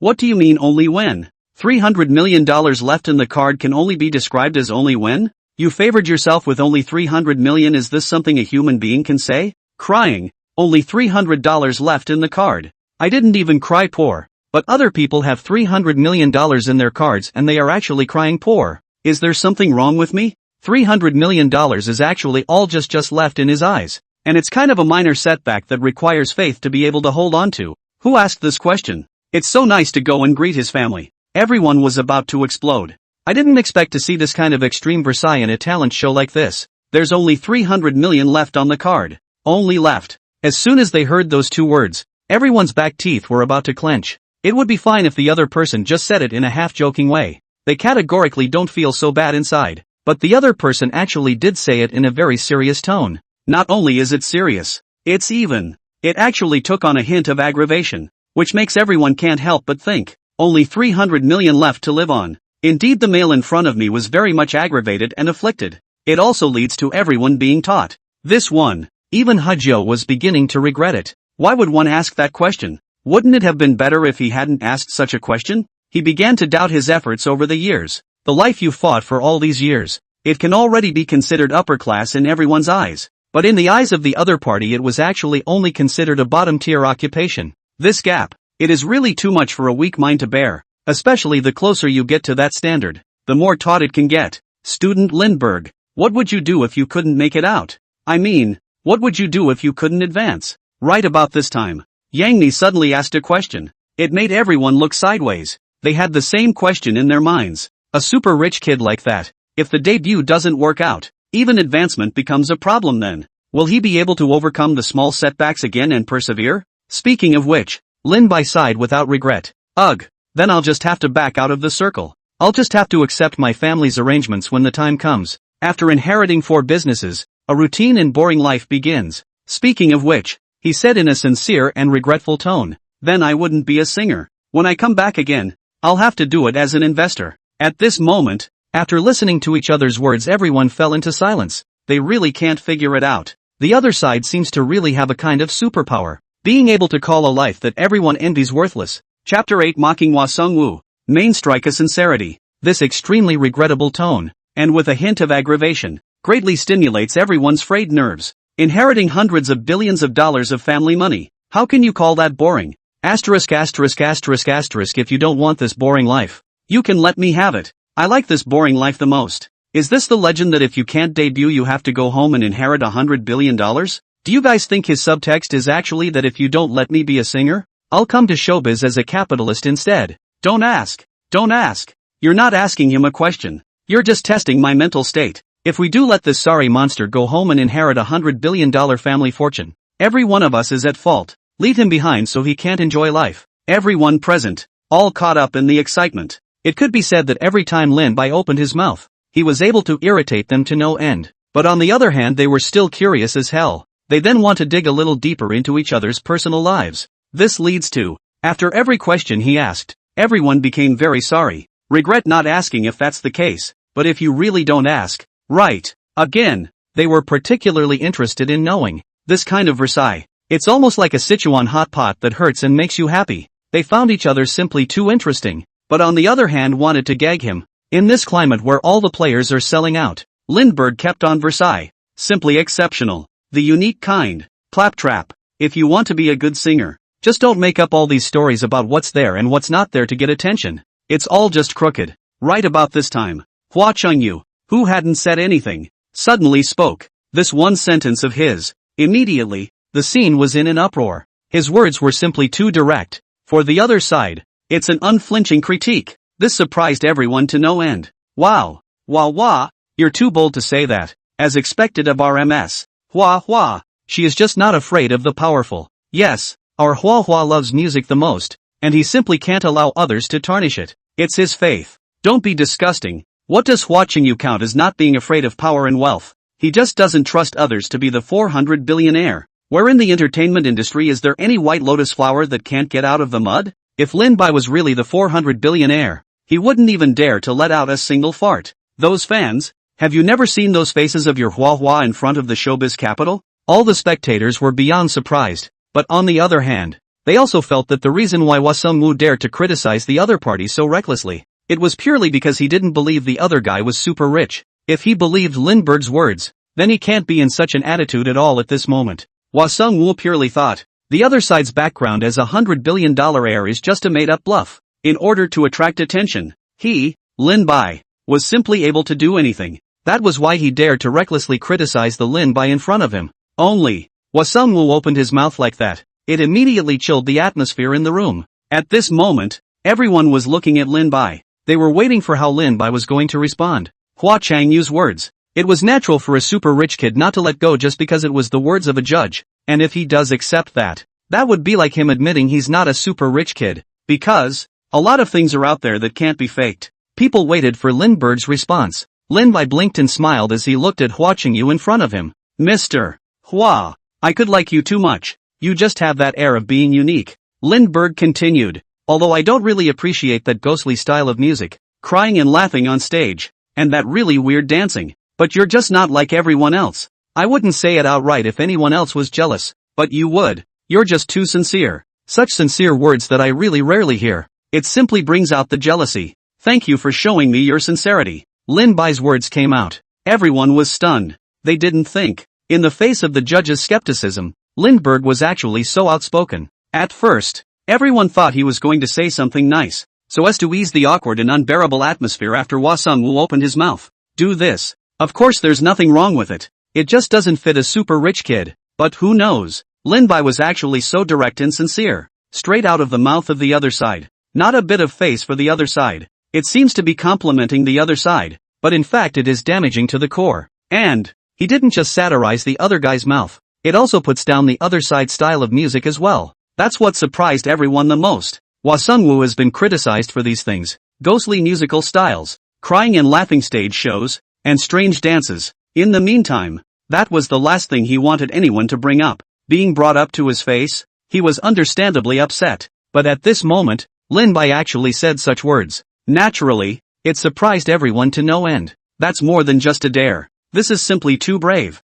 What do you mean only when? $300 million left in the card can only be described as only when? You favored yourself with only $300 million. Is this something a human being can say? Crying. Only $300 left in the card. I didn't even cry poor. But other people have $300 million in their cards and they are actually crying poor. Is there something wrong with me? $300 million is actually all just left in his eyes. And it's kind of a minor setback that requires faith to be able to hold on to. Who asked this question? It's so nice to go and greet his family. Everyone was about to explode. I didn't expect to see this kind of extreme Versailles in a talent show like this. There's only $300 million left on the card. Only left. As soon as they heard those two words, everyone's back teeth were about to clench. It would be fine if the other person just said it in a half-joking way. They categorically don't feel so bad inside. But the other person actually did say it in a very serious tone. Not only is it serious, it's even. It actually took on a hint of aggravation, which makes everyone can't help but think, only $300 million left to live on. Indeed, the male in front of me was very much aggravated and afflicted. It also leads to everyone being taught. This one. Even Hajio was beginning to regret it. Why would one ask that question? Wouldn't it have been better if he hadn't asked such a question? He began to doubt his efforts over the years. The life you fought for all these years. It can already be considered upper class in everyone's eyes. But in the eyes of the other party it was actually only considered a bottom-tier occupation. This gap. It is really too much for a weak mind to bear. Especially the closer you get to that standard, the more taught it can get. Student Lindbergh. What would you do if you couldn't make it out? I mean, what would you do if you couldn't advance? Right about this time, Yang Ni suddenly asked a question. It made everyone look sideways. They had the same question in their minds. A super rich kid like that, if the debut doesn't work out, even advancement becomes a problem then. Will he be able to overcome the small setbacks again and persevere? Speaking of which, Lin Bai sighed without regret. Ugh, then I'll just have to back out of the circle. I'll just have to accept my family's arrangements when the time comes. After inheriting 4 businesses, a routine and boring life begins. Speaking of which, he said in a sincere and regretful tone, then I wouldn't be a singer. When I come back again, I'll have to do it as an investor. At this moment, after listening to each other's words, everyone fell into silence. They really can't figure it out. The other side seems to really have a kind of superpower, being able to call a life that everyone envies worthless. Chapter 8 Mocking Hwa Sung-woo. Main strike a sincerity. This extremely regrettable tone, and with a hint of aggravation, greatly stimulates everyone's frayed nerves. Inheriting hundreds of billions of dollars of family money. How can you call that boring? Asterisk. If you don't want this boring life, you can let me have it. I like this boring life the most. Is this the legend that if you can't debut you have to go home and inherit $100 billion? Do you guys think his subtext is actually that if you don't let me be a singer, I'll come to showbiz as a capitalist instead? Don't ask. Don't ask. You're not asking him a question. You're just testing my mental state. If we do let this sorry monster go home and inherit $100 billion family fortune, every one of us is at fault. Leave him behind so he can't enjoy life. Everyone present, all caught up in the excitement. It could be said that every time Lin Bai opened his mouth, he was able to irritate them to no end. But on the other hand, they were still curious as hell. They then want to dig a little deeper into each other's personal lives. This leads to, after every question he asked, everyone became very sorry. Regret not asking if that's the case, but if you really don't ask, right, again, They were particularly interested in knowing this kind of Versailles. It's almost like a Sichuan hot pot that hurts and makes you happy. They found each other simply too interesting, but on the other hand wanted to gag him. In this climate where all the players are selling out, Lindbergh kept on Versailles. Simply exceptional. The unique kind. Claptrap. If you want to be a good singer, just don't make up all these stories about what's there and what's not there to get attention. It's all just crooked. Right about this time, Hua Chengyu, who hadn't said anything, suddenly spoke. This one sentence of his. Immediately, the scene was in an uproar. His words were simply too direct. For the other side, it's an unflinching critique. This surprised everyone to no end. Wow. Wah, you're too bold to say that. As expected of RMS. Hua, she is just not afraid of the powerful. Yes, our Hua loves music the most, and he simply can't allow others to tarnish it. It's his faith. Don't be disgusting. What does Hua Chengyu count as not being afraid of power and wealth? He just doesn't trust others to be the 400 billionaire. Where in the entertainment industry is there any white lotus flower that can't get out of the mud? If Lin Bai was really the 400 billionaire, he wouldn't even dare to let out a single fart. Those fans, have you never seen those faces of your Hua in front of the showbiz capital? All the spectators were beyond surprised, but on the other hand, they also felt that the reason why Hua Sung-woo dared to criticize the other party so recklessly, it was purely because he didn't believe the other guy was super rich. If he believed Lindbergh's words, then he can't be in such an attitude at all at this moment. Hua Sung-woo purely thought, the other side's background as $100 billion heir is just a made-up bluff. In order to attract attention, he, Lin Bai, was simply able to do anything. That was why he dared to recklessly criticize the Lin Bai in front of him. Only, Hua Sung-woo opened his mouth like that, it immediately chilled the atmosphere in the room. At this moment, everyone was looking at Lin Bai. They were waiting for how Lin Bai was going to respond. Hua Changyu's words. It was natural for a super rich kid not to let go just because it was the words of a judge, and if he does accept that, that would be like him admitting he's not a super rich kid. Because, a lot of things are out there that can't be faked. People waited for Lindbergh's response. Lin Bai blinked and smiled as he looked at Hua Chengyu in front of him. Mr. Hua, I could like you too much. You just have that air of being unique. Lindbergh continued. Although I don't really appreciate that ghostly style of music, crying and laughing on stage, and that really weird dancing. But you're just not like everyone else. I wouldn't say it outright if anyone else was jealous, but you would. You're just too sincere. Such sincere words that I really rarely hear. It simply brings out the jealousy. Thank you for showing me your sincerity. Lin Bai's words came out. Everyone was stunned. They didn't think. In the face of the judge's skepticism, Lindbergh was actually so outspoken. At first, everyone thought he was going to say something nice, so as to ease the awkward and unbearable atmosphere after Hua Sung-woo opened his mouth. Do this. Of course there's nothing wrong with it. It just doesn't fit a super rich kid. But who knows? Lin Bai was actually so direct and sincere. Straight out of the mouth of the other side. Not a bit of face for the other side. It seems to be complimenting the other side, but in fact it is damaging to the core. And, he didn't just satirize the other guy's mouth. It also puts down the other side's style of music as well. That's what surprised everyone the most. Hua Sung-woo has been criticized for these things. Ghostly musical styles, crying and laughing stage shows, and strange dances. In the meantime, that was the last thing he wanted anyone to bring up. Being brought up to his face, he was understandably upset. But at this moment, Lin Bai actually said such words. Naturally, it surprised everyone to no end. That's more than just a dare. This is simply too brave.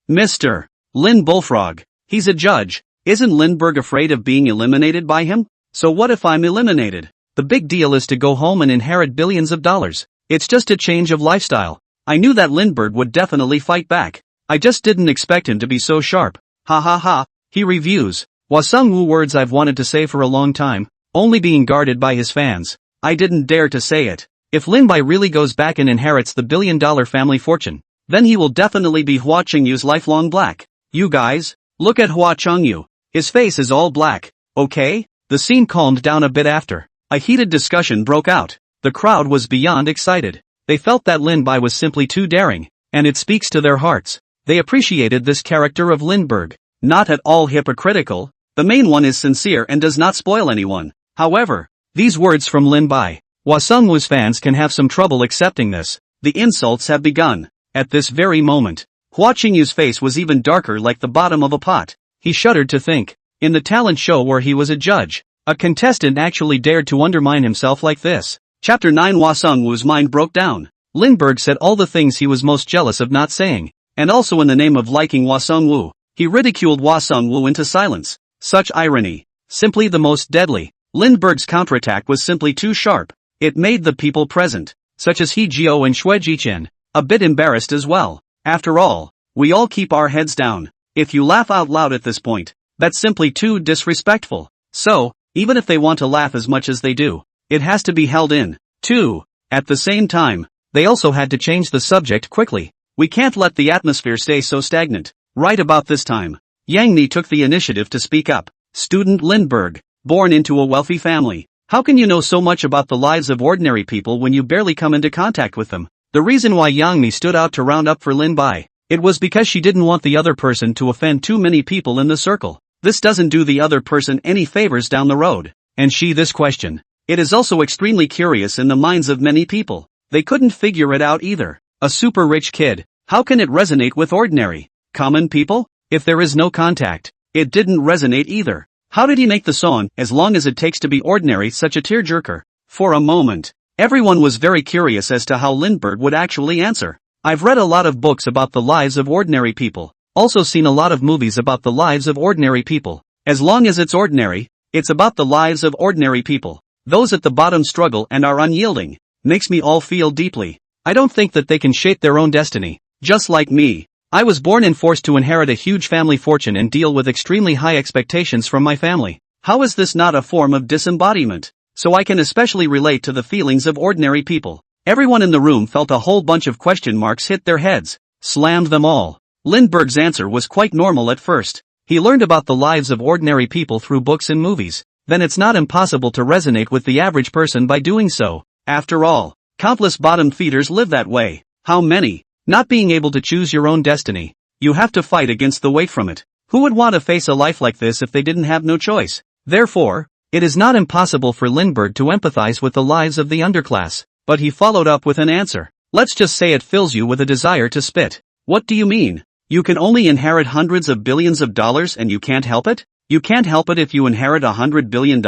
Mr. Lin Bullfrog. He's a judge. Isn't Lindbergh afraid of being eliminated by him? So what if I'm eliminated? The big deal is to go home and inherit billions of dollars. It's just a change of lifestyle. I knew that Lindbergh would definitely fight back. I just didn't expect him to be so sharp. Ha ha ha. He reviews. Hua Sung-woo words I've wanted to say for a long time, only being guarded by his fans. I didn't dare to say it. If Lin Bai really goes back and inherits the billion-dollar family fortune, then he will definitely be Hua Chengyu's lifelong black. You guys, look at Hua Chengyu. His face is all black. Okay? The scene calmed down a bit after. A heated discussion broke out. The crowd was beyond excited. They felt that Lin Bai was simply too daring, and it speaks to their hearts. They appreciated this character of Lindbergh. Not at all hypocritical. The main one is sincere and does not spoil anyone. However, these words from Lin Bai, Hua Sung-woo's fans can have some trouble accepting this. The insults have begun. At this very moment, Hua Chengyu's face was even darker like the bottom of a pot. He shuddered to think. In the talent show where he was a judge, a contestant actually dared to undermine himself like this. Chapter 9 Hua Sung-woo's mind broke down. Lindbergh said all the things he was most jealous of not saying, and also in the name of liking Hwa Sung-woo, he ridiculed Hwa Sung-woo into silence. Such irony. Simply the most deadly. Lindbergh's counterattack was simply too sharp. It made the people present, such as Hee Jio and Shue Ji-chen, a bit embarrassed as well. After all, we all keep our heads down. If you laugh out loud at this point, that's simply too disrespectful. So, even if they want to laugh as much as they do, it has to be held in, too. At the same time, they also had to change the subject quickly. We can't let the atmosphere stay so stagnant. Right about this time, Yang Mi took the initiative to speak up. Student Lindbergh, born into a wealthy family. How can you know so much about the lives of ordinary people when you barely come into contact with them? The reason why Yang Mi stood out to round up for Lin Bai, it was because she didn't want the other person to offend too many people in the circle. This doesn't do the other person any favors down the road. And this question. It is also extremely curious in the minds of many people. They couldn't figure it out either. A super rich kid, how can it resonate with ordinary, common people? If there is no contact, it didn't resonate either. How did he make the song, As Long as It Takes to Be Ordinary, such a tearjerker? For a moment, everyone was very curious as to how Lindbergh would actually answer. I've read a lot of books about the lives of ordinary people, also seen a lot of movies about the lives of ordinary people. As long as it's ordinary, it's about the lives of ordinary people. Those at the bottom struggle and are unyielding. Makes me all feel deeply. I don't think that they can shape their own destiny. Just like me. I was born and forced to inherit a huge family fortune and deal with extremely high expectations from my family. How is this not a form of disembodiment? So I can especially relate to the feelings of ordinary people. Everyone in the room felt a whole bunch of question marks hit their heads. Slammed them all. Lindbergh's answer was quite normal at first. He learned about the lives of ordinary people through books and movies. Then it's not impossible to resonate with the average person by doing so. After all, countless bottom feeders live that way. How many? Not being able to choose your own destiny. You have to fight against the weight from it. Who would want to face a life like this if they didn't have no choice? Therefore, it is not impossible for Lindbergh to empathize with the lives of the underclass. But he followed up with an answer. Let's just say it fills you with a desire to spit. What do you mean? You can only inherit hundreds of billions of dollars and you can't help it? You can't help it if you inherit $100 billion?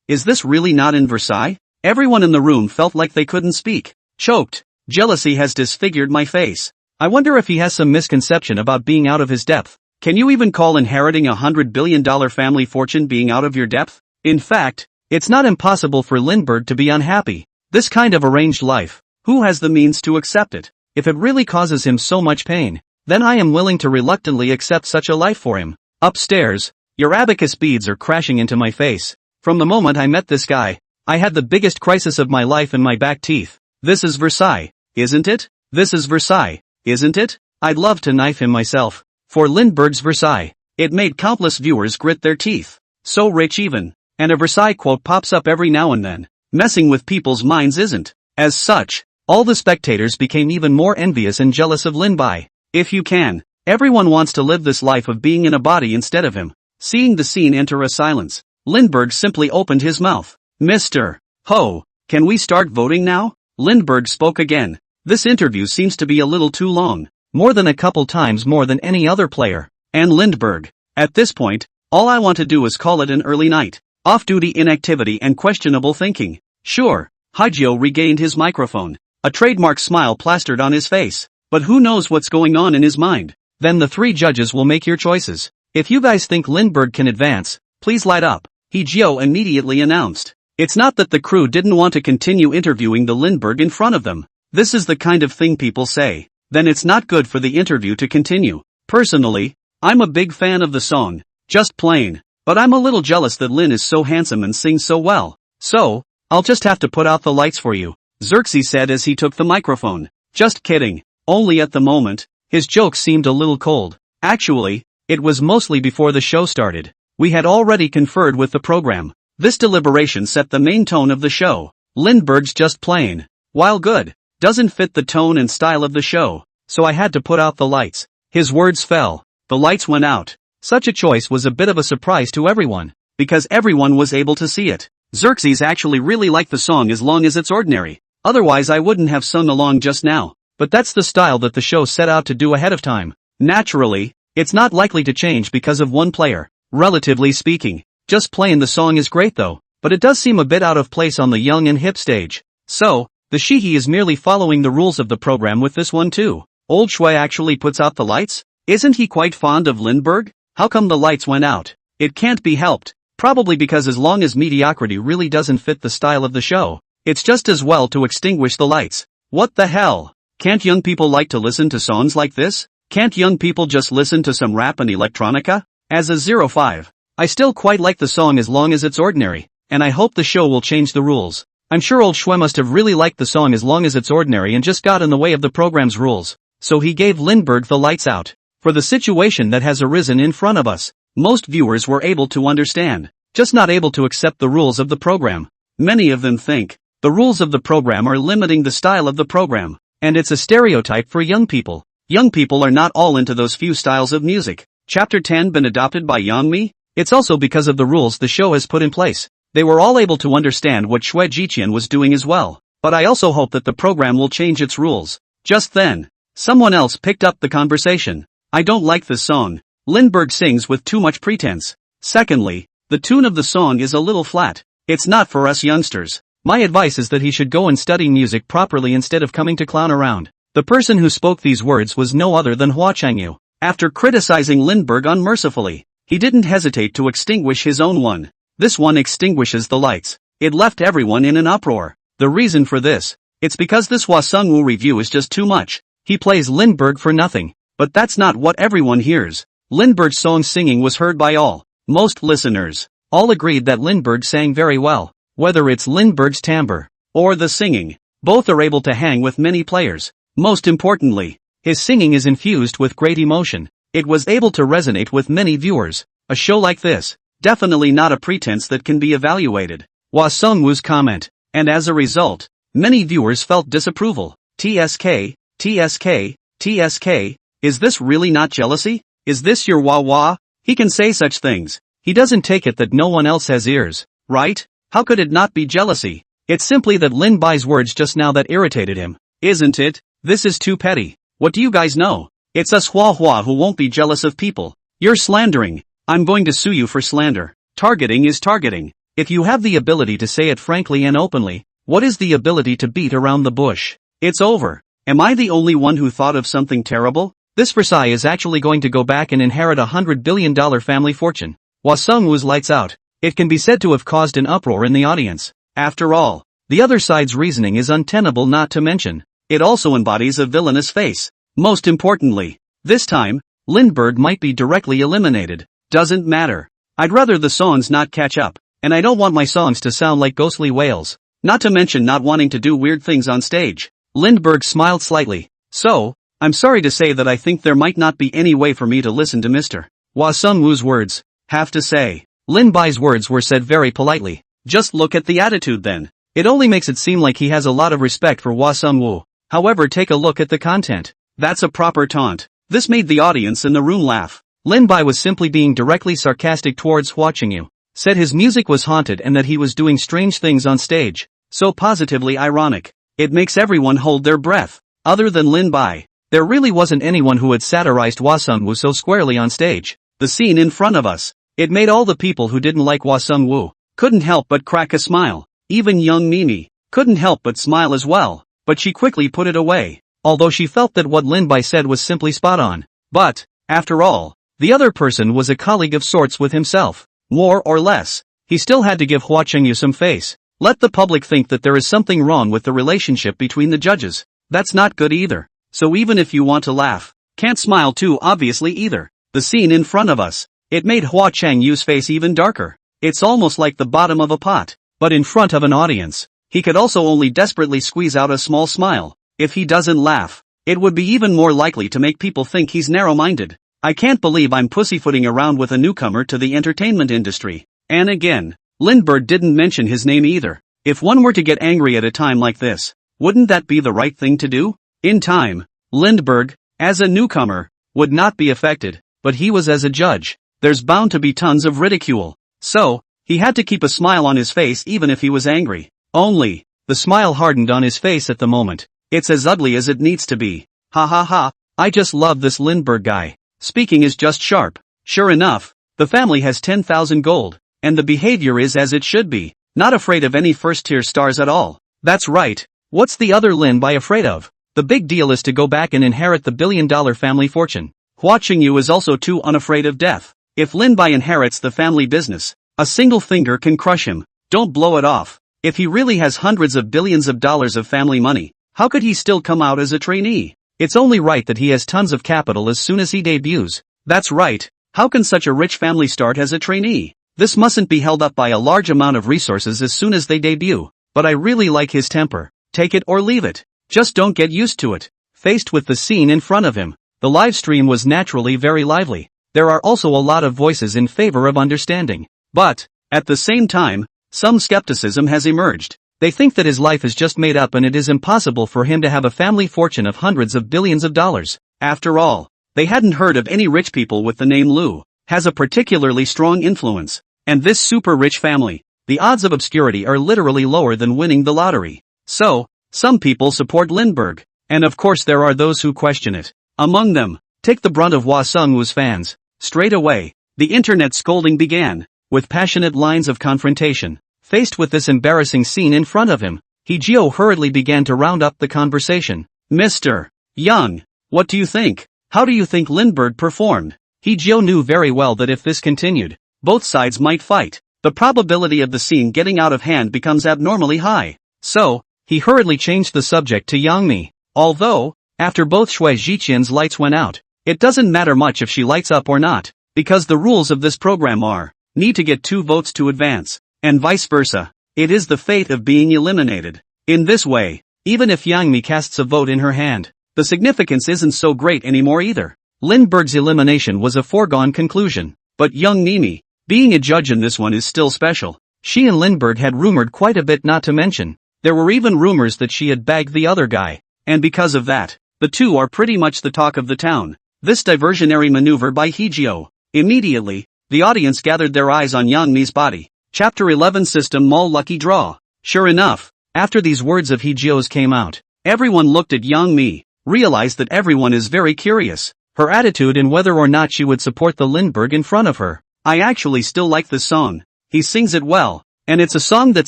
Is this really not in Versailles? Everyone in the room felt like they couldn't speak. Choked. Jealousy has disfigured my face. I wonder if he has some misconception about being out of his depth. Can you even call inheriting $100 billion family fortune being out of your depth? In fact, it's not impossible for Lindbergh to be unhappy. This kind of arranged life, who has the means to accept it? If it really causes him so much pain, then I am willing to reluctantly accept such a life for him. Upstairs, your abacus beads are crashing into my face. From the moment I met this guy, I had the biggest crisis of my life in my back teeth. This is Versailles, isn't it? This is Versailles, isn't it? I'd love to knife him myself. For Lindbergh's Versailles, it made countless viewers grit their teeth. So rich even. And a Versailles quote pops up every now and then. Messing with people's minds isn't. As such, all the spectators became even more envious and jealous of Lin Bai. If you can, everyone wants to live this life of being in a body instead of him. Seeing the scene enter a silence, Lindbergh simply opened his mouth. Mr. Ho, can we start voting now? Lindbergh spoke again. This interview seems to be a little too long. More than a couple times more than any other player. And Lindbergh. At this point, all I want to do is call it an early night. Off-duty inactivity and questionable thinking. Sure. Hajio regained his microphone. A trademark smile plastered on his face. But who knows what's going on in his mind? Then the three judges will make your choices. If you guys think Lindbergh can advance, please light up. Hajio immediately announced. It's not that the crew didn't want to continue interviewing the Lindbergh in front of them. This is the kind of thing people say. Then it's not good for the interview to continue. Personally, I'm a big fan of the song. Just plain. But I'm a little jealous that Lin is so handsome and sings so well. So, I'll just have to put out the lights for you, Xerxes said as he took the microphone. Just kidding. Only at the moment, his joke seemed a little cold. Actually, it was mostly before the show started. We had already conferred with the program. This deliberation set the main tone of the show. Lindbergh's just plain, while good, doesn't fit the tone and style of the show, so I had to put out the lights. His words fell. The lights went out. Such a choice was a bit of a surprise to everyone, because everyone was able to see it. Xerxes actually really liked the song As Long as It's Ordinary. Otherwise I wouldn't have sung along just now. But that's the style that the show set out to do ahead of time. Naturally, it's not likely to change because of one player, relatively speaking. Just plain the song is great though, but it does seem a bit out of place on the young and hip stage. So, The Shihi is merely following the rules of the program with this one too. Old Shui actually puts out the lights? Isn't he quite fond of Lindbergh? How come the lights went out? It can't be helped. Probably because as long as mediocrity really doesn't fit the style of the show, it's just as well to extinguish the lights. What the hell? Can't young people like to listen to songs like this? Can't young people just listen to some rap and electronica? As a 05, I still quite like the song as long as it's ordinary, and I hope the show will change the rules. I'm sure old Shui must have really liked the song as long as it's ordinary and just got in the way of the program's rules, so he gave Lindbergh the lights out. For the situation that has arisen in front of us, most viewers were able to understand, just not able to accept the rules of the program. Many of them think the rules of the program are limiting the style of the program, and it's a stereotype for young people. Young people are not all into those few styles of music. Chapter 10 been adopted by Yangmi? It's also because of the rules the show has put in place. They were all able to understand what Shui Jiqian was doing as well, but I also hope that the program will change its rules. Just then, someone else picked up the conversation. I don't like this song. Lindbergh sings with too much pretense. Secondly, the tune of the song is a little flat. It's not for us youngsters. My advice is that he should go and study music properly instead of coming to clown around. The person who spoke these words was no other than Hua Changyu. After criticizing Lindbergh unmercifully, he didn't hesitate to extinguish his own one. This one extinguishes the lights. It left everyone in an uproar. The reason for this? It's because this Hua Sungwoo review is just too much. He plays Lindbergh for nothing. But that's not what everyone hears. Lindbergh's song singing was heard by all. Most listeners all agreed that Lindbergh sang very well. Whether it's Lindbergh's timbre or the singing, both are able to hang with many players. Most importantly, his singing is infused with great emotion. It was able to resonate with many viewers. A show like this, definitely not a pretense that can be evaluated. Hua Sungwoo's comment, and as a result, many viewers felt disapproval. TSK, TSK, TSK, is this really not jealousy? Is this your wah-wah? He can say such things. He doesn't take it that no one else has ears, right? How could it not be jealousy? It's simply that Lin Bai's words just now that irritated him, isn't it? This is too petty. What do you guys know? It's us Hua Hua who won't be jealous of people. You're slandering. I'm going to sue you for slander. Targeting is targeting. If you have the ability to say it frankly and openly, what is the ability to beat around the bush? It's over. Am I the only one who thought of something terrible? This Versailles is actually going to go back and inherit $100 billion family fortune. Hua Sungwoo's lights out. It can be said to have caused an uproar in the audience. After all, the other side's reasoning is untenable, not to mention, it also embodies a villainous face. Most importantly, this time, Lindbergh might be directly eliminated. Doesn't matter. I'd rather the songs not catch up, and I don't want my songs to sound like ghostly wails. Not to mention not wanting to do weird things on stage. Lindbergh smiled slightly. So, I'm sorry to say that I think there might not be any way for me to listen to Mr. Hua Sungwoo's words. Have to say, Lin Bai's words were said very politely. Just look at the attitude then. It only makes it seem like he has a lot of respect for Hua Sungwoo. However, take a look at the content. That's a proper taunt. This made the audience in the room laugh. Lin Bai was simply being directly sarcastic towards Hua Changyu. Said his music was haunted and that he was doing strange things on stage. So positively ironic. It makes everyone hold their breath. Other than Lin Bai, there really wasn't anyone who had satirized Hua Sungwoo so squarely on stage. The scene in front of us. It made all the people who didn't like Hua Sungwoo couldn't help but crack a smile. Even young Mimi couldn't help but smile as well, but she quickly put it away, although she felt that what Lin Bai said was simply spot on. But, after all, the other person was a colleague of sorts with himself. More or less, he still had to give Hua Changyu some face. Let the public think that there is something wrong with the relationship between the judges. That's not good either. So even if you want to laugh, can't smile too obviously either. The scene in front of us, it made Hua Changyu's face even darker. It's almost like the bottom of a pot. But in front of an audience, he could also only desperately squeeze out a small smile. If he doesn't laugh, it would be even more likely to make people think he's narrow-minded. I can't believe I'm pussyfooting around with a newcomer to the entertainment industry. And again, Lindbergh didn't mention his name either. If one were to get angry at a time like this, wouldn't that be the right thing to do? In time, Lindbergh, as a newcomer, would not be affected, but he was as a judge. There's bound to be tons of ridicule. So, he had to keep a smile on his face even if he was angry. Only, the smile hardened on his face at the moment. It's as ugly as it needs to be. Ha ha ha, I just love this Lindbergh guy. Speaking is just sharp. Sure enough, the family has 10,000 gold, and the behavior is as it should be. Not afraid of any first-tier stars at all. That's right, What's the other Lin Bai afraid of? The big deal is to go back and inherit the billion-dollar family fortune. Watching you is also too unafraid of death. If Lin Bai inherits the family business, a single finger can crush him. Don't blow it off. If he really has hundreds of billions of dollars of family money, how could he still come out as a trainee? It's only right that he has tons of capital as soon as he debuts. That's right. How can such a rich family start as a trainee? This mustn't be held up by a large amount of resources as soon as they debut. But I really like his temper. Take it or leave it. Just don't get used to it. Faced with the scene in front of him, the live stream was naturally very lively. There are also a lot of voices in favor of understanding. But, at the same time, some skepticism has emerged. They think that his life is just made up and it is impossible for him to have a family fortune of hundreds of billions of dollars. After all, they hadn't heard of any rich people with the name Lu, has a particularly strong influence. And this super rich family, the odds of obscurity are literally lower than winning the lottery. So, some people support Lindbergh, and of course there are those who question it. Among them, take the brunt of Hwa Sung-woo's fans. Straight away, the internet scolding began, with passionate lines of confrontation. Faced with this embarrassing scene in front of him, Hee-jio hurriedly began to round up the conversation. Mr. Young, what do you think? How do you think Lindbergh performed? Hee-jio knew very well that if this continued, both sides might fight. The probability of the scene getting out of hand becomes abnormally high. So, he hurriedly changed the subject to Yang-mi. Although, after both Shui Ziqian's lights went out, it doesn't matter much if she lights up or not, because the rules of this program are, need to get 2 votes to advance, and vice versa. It is the fate of being eliminated. In this way, even if Yang-mi casts a vote in her hand, the significance isn't so great anymore either. Lindbergh's elimination was a foregone conclusion, but young Nimi, being a judge in this one is still special. She and Lindbergh had rumored quite a bit, not to mention, there were even rumors that she had bagged the other guy, and because of that, the two are pretty much the talk of the town. This diversionary maneuver by Hee-jio. Immediately, the audience gathered their eyes on Yang-mi's body. Chapter 11 System Mall Lucky Draw. Sure enough, after these words of Hee-jio's came out, everyone looked at Yang-mi, realized that everyone is very curious. Her attitude and whether or not she would support the Lindbergh in front of her. I actually still like this song. He sings it well, and it's a song that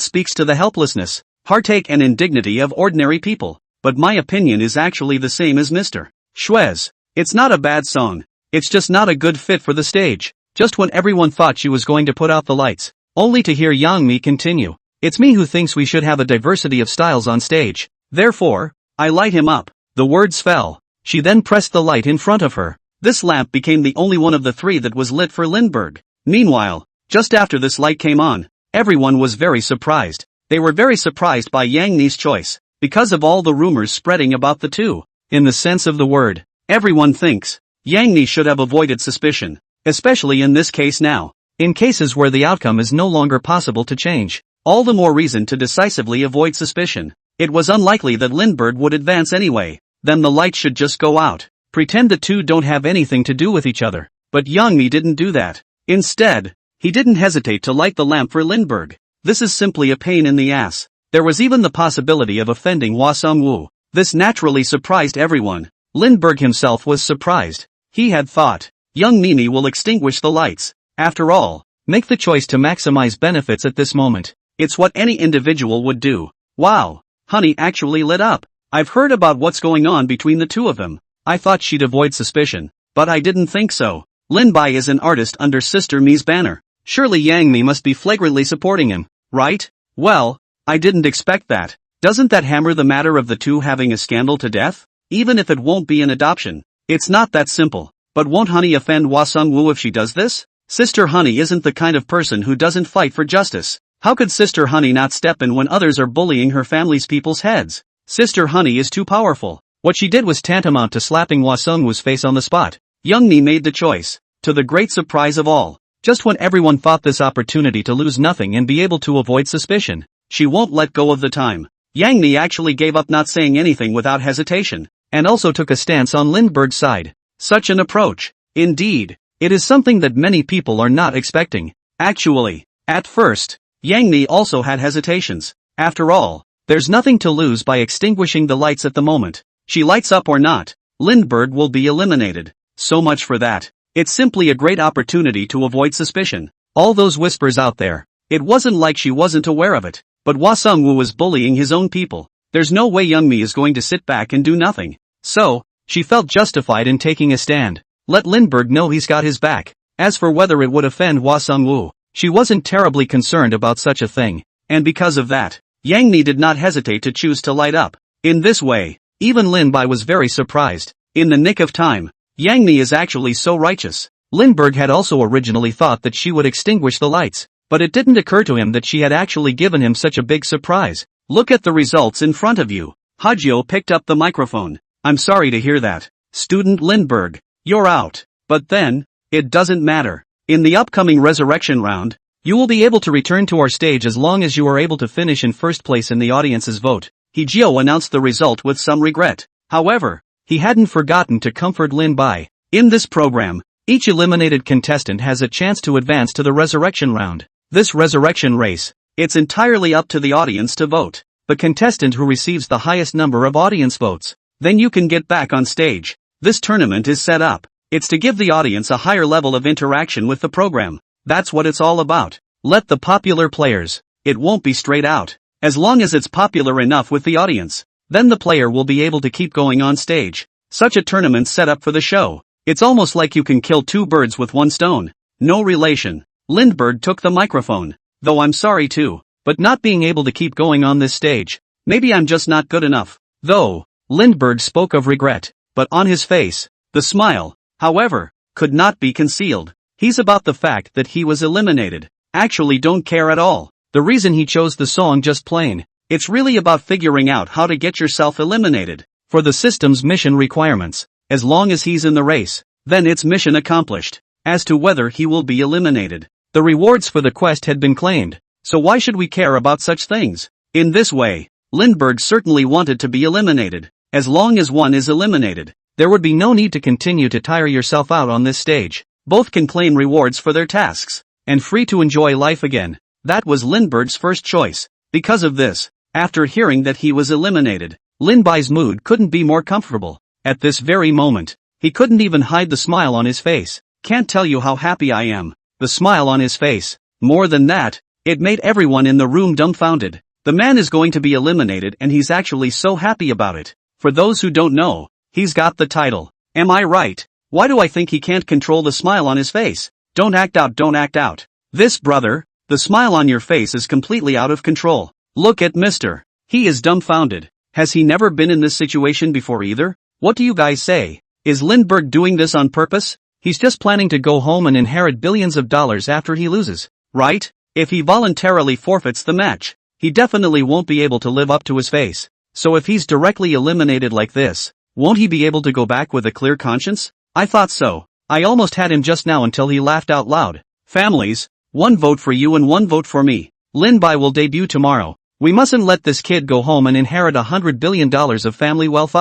speaks to the helplessness, heartache and indignity of ordinary people. But my opinion is actually the same as Mr. Shui's. It's not a bad song. It's just not a good fit for the stage. Just when everyone thought she was going to put out the lights, only to hear Yang-mi continue. It's me who thinks we should have a diversity of styles on stage. Therefore, I light him up. The words fell. She then pressed the light in front of her. This lamp became the only one of the 3 that was lit for Lindbergh. Meanwhile, just after this light came on, everyone was very surprised. They were very surprised by Yang-mi's choice, because of all the rumors spreading about the two. In the sense of the word, everyone thinks Yang-mi should have avoided suspicion, especially in this case now. In cases where the outcome is no longer possible to change, all the more reason to decisively avoid suspicion. It was unlikely that Lindbergh would advance anyway. Then the light should just go out. Pretend the two don't have anything to do with each other. But Yang-mi didn't do that. Instead, he didn't hesitate to light the lamp for Lindbergh. This is simply a pain in the ass. There was even the possibility of offending Hwa Sung-woo. This naturally surprised everyone. Lindbergh himself was surprised. He had thought, young Nimi will extinguish the lights. After all, make the choice to maximize benefits at this moment. It's what any individual would do. Wow, honey actually lit up. I've heard about what's going on between the two of them. I thought she'd avoid suspicion, but I didn't think so. Lin Bai is an artist under Sister Mi's banner. Surely Yang-mi must be flagrantly supporting him, right? Well, I didn't expect that. Doesn't that hammer the matter of the two having a scandal to death? Even if it won't be an adoption. It's not that simple. But won't Honey offend Hwa Sung-woo if she does this? Sister Honey isn't the kind of person who doesn't fight for justice. How could Sister Honey not step in when others are bullying her family's people's heads? Sister Honey is too powerful. What she did was tantamount to slapping Hwa Sung-woo's face on the spot. Young Mi made the choice, to the great surprise of all. Just when everyone thought this opportunity to lose nothing and be able to avoid suspicion, she won't let go of the time. Yang Mi actually gave up, not saying anything without hesitation, and also took a stance on Lindbergh's side. Such an approach, indeed, it is something that many people are not expecting. Actually, at first, Yang Mi also had hesitations. After all, there's nothing to lose by extinguishing the lights at the moment. She lights up or not, Lindbergh will be eliminated. So much for that. It's simply a great opportunity to avoid suspicion. All those whispers out there, it wasn't like she wasn't aware of it. But Hwa Sung-woo was bullying his own people. There's no way Youngmi is going to sit back and do nothing. So, she felt justified in taking a stand. Let Lindbergh know he's got his back. As for whether it would offend Hwa Sung-woo, she wasn't terribly concerned about such a thing. And because of that, Yang Ni did not hesitate to choose to light up. In this way, even Lin Bai was very surprised. In the nick of time, Yang Ni is actually so righteous. Lindbergh had also originally thought that she would extinguish the lights, but it didn't occur to him that she had actually given him such a big surprise. Look at the results in front of you. Hajio picked up the microphone. I'm sorry to hear that. Student Lindbergh, you're out. But then, it doesn't matter. In the upcoming resurrection round, you will be able to return to our stage as long as you are able to finish in first place in the audience's vote. Hajio announced the result with some regret. However, he hadn't forgotten to comfort Lin Bai. In this program, each eliminated contestant has a chance to advance to the resurrection round. This resurrection race, it's entirely up to the audience to vote. The contestant who receives the highest number of audience votes, then you can get back on stage. This tournament is set up. It's to give the audience a higher level of interaction with the program. That's what it's all about. Let the popular players. It won't be straight out. As long as it's popular enough with the audience, then the player will be able to keep going on stage. Such a tournament's set up for the show. It's almost like you can kill two birds with one stone. No relation. Lindbergh took the microphone. Though I'm sorry too, but not being able to keep going on this stage. Maybe I'm just not good enough. Though, Lindbergh spoke of regret, but on his face, the smile, however, could not be concealed. He's about the fact that he was eliminated. Actually don't care at all. The reason he chose the song just plain. It's really about figuring out how to get yourself eliminated. For the system's mission requirements, as long as he's in the race, then it's mission accomplished. As to whether he will be eliminated, the rewards for the quest had been claimed, so why should we care about such things? In this way, Lindbergh certainly wanted to be eliminated. As long as one is eliminated, there would be no need to continue to tire yourself out on this stage. Both can claim rewards for their tasks, and free to enjoy life again. That was Lindbergh's first choice. Because of this, after hearing that he was eliminated, Lin Bai's mood couldn't be more comfortable. At this very moment, he couldn't even hide the smile on his face. Can't tell you how happy I am. The smile on his face. More than that, it made everyone in the room dumbfounded. The man is going to be eliminated and he's actually so happy about it. For those who don't know, he's got the title. Am I right? Why do I think he can't control the smile on his face? Don't act out, don't act out. This brother, the smile on your face is completely out of control. Look at Mr. He is dumbfounded. Has he never been in this situation before either? What do you guys say? Is Lindbergh doing this on purpose? He's just planning to go home and inherit billions of dollars after he loses, right? If he voluntarily forfeits the match, he definitely won't be able to live up to his face. So if he's directly eliminated like this, won't he be able to go back with a clear conscience? I thought so. I almost had him just now until he laughed out loud. Families, one vote for you and one vote for me. Lin Bai will debut tomorrow. We mustn't let this kid go home and inherit $100 billion of family wealth.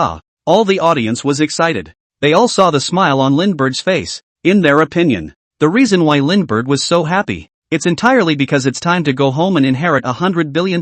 All the audience was excited. They all saw the smile on Lindbergh's face. In their opinion, the reason why Lindbergh was so happy, it's entirely because it's time to go home and inherit $100 billion.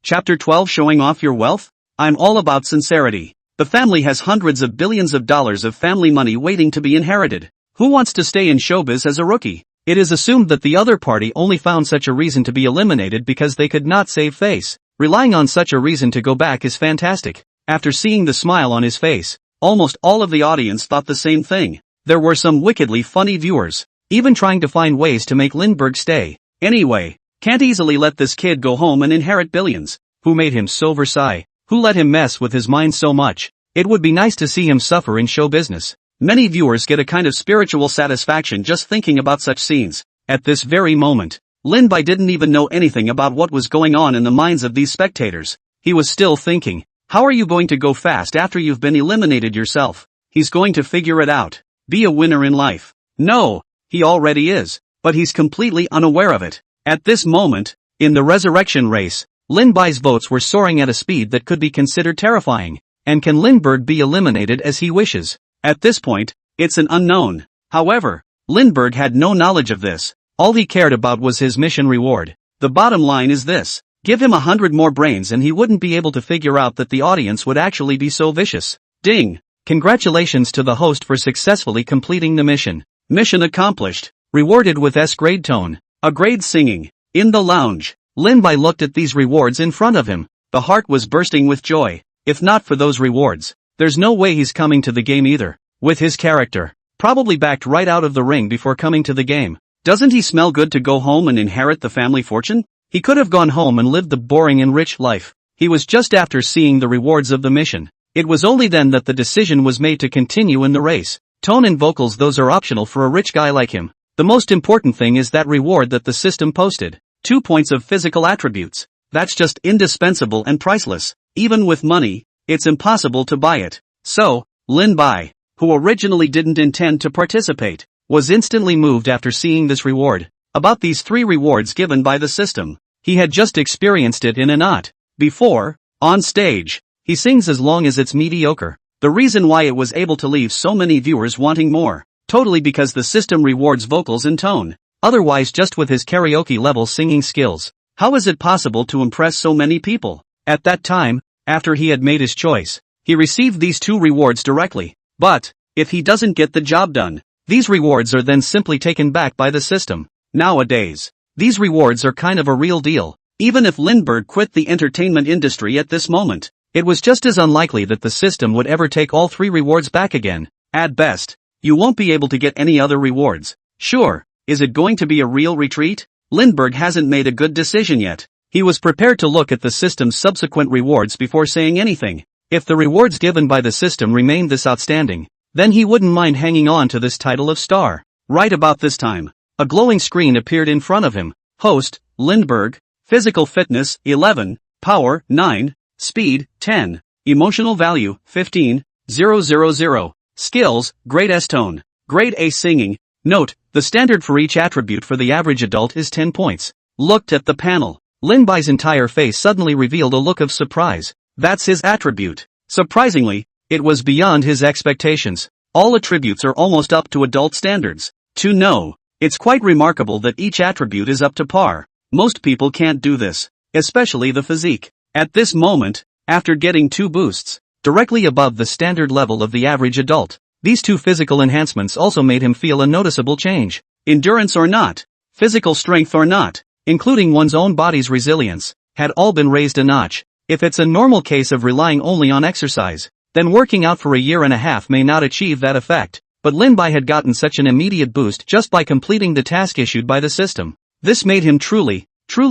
Chapter 12 Showing off your wealth? I'm all about sincerity. The family has hundreds of billions of dollars of family money waiting to be inherited. Who wants to stay in showbiz as a rookie? It is assumed that the other party only found such a reason to be eliminated because they could not save face. Relying on such a reason to go back is fantastic. After seeing the smile on his face, almost all of the audience thought the same thing. There were some wickedly funny viewers, even trying to find ways to make Lindbergh stay. Anyway, can't easily let this kid go home and inherit billions. Who made him so Versailles? Who let him mess with his mind so much? It would be nice to see him suffer in show business. Many viewers get a kind of spiritual satisfaction just thinking about such scenes. At this very moment, Lin Bai didn't even know anything about what was going on in the minds of these spectators. He was still thinking, how are you going to go fast after you've been eliminated yourself? He's going to figure it out. Be a winner in life. No, he already is, but he's completely unaware of it. At this moment, in the resurrection race, Lin Bai's votes were soaring at a speed that could be considered terrifying. And can Lindbergh be eliminated as he wishes? At this point, it's an unknown. However, Lindbergh had no knowledge of this. All he cared about was his mission reward. The bottom line is this. Give him 100 more brains and he wouldn't be able to figure out that the audience would actually be so vicious. Ding! Congratulations to the host for successfully completing the mission. Mission accomplished. Rewarded with S-grade tone. A grade singing. In the lounge, Lin Bai looked at these rewards in front of him. The heart was bursting with joy. If not for those rewards, there's no way he's coming to the game either. With his character probably backed right out of the ring before coming to the game, doesn't he smell good to go home and inherit the family fortune? He could have gone home and lived the boring and rich life. He was just after seeing the rewards of the mission. It was only then that the decision was made to continue in the race. Tone and vocals, those are optional for a rich guy like him. The most important thing is that reward that the system posted. 2 points of physical attributes. That's just indispensable and priceless. Even with money, it's impossible to buy it. So, Lin Bai, who originally didn't intend to participate, was instantly moved after seeing this reward. About these 3 rewards given by the system, he had just experienced it in a knot. Before, on stage, he sings as long as it's mediocre. The reason why it was able to leave so many viewers wanting more, totally because the system rewards vocals and tone. Otherwise, just with his karaoke level singing skills, how is it possible to impress so many people? At that time, after he had made his choice, he received these 2 rewards directly. But, if he doesn't get the job done, these rewards are then simply taken back by the system. Nowadays, these rewards are kind of a real deal. Even if Lindbergh quit the entertainment industry at this moment, it was just as unlikely that the system would ever take all 3 rewards back again. At best, you won't be able to get any other rewards. Sure, is it going to be a real retreat? Lindbergh hasn't made a good decision yet. He was prepared to look at the system's subsequent rewards before saying anything. If the rewards given by the system remained this outstanding, then he wouldn't mind hanging on to this title of star. Right about this time, a glowing screen appeared in front of him. Host, Lindbergh. Physical fitness, 11. Power, 9. Speed, 10. Emotional value, 15. 000. Skills, Grade S tone. Grade A singing. Note, the standard for each attribute for the average adult is 10 points. Looked at the panel. Lin Bai's entire face suddenly revealed a look of surprise. That's his attribute. Surprisingly, it was beyond his expectations. All attributes are almost up to adult standards. To know, it's quite remarkable that each attribute is up to par. Most people can't do this, especially the physique. At this moment, after getting 2 boosts, directly above the standard level of the average adult, these 2 physical enhancements also made him feel a noticeable change. Endurance or not, physical strength or not, including one's own body's resilience, had all been raised a notch. If it's a normal case of relying only on exercise, then working out for a year and a half may not achieve that effect. But Lin Bai had gotten such an immediate boost just by completing the task issued by the system. This made him truly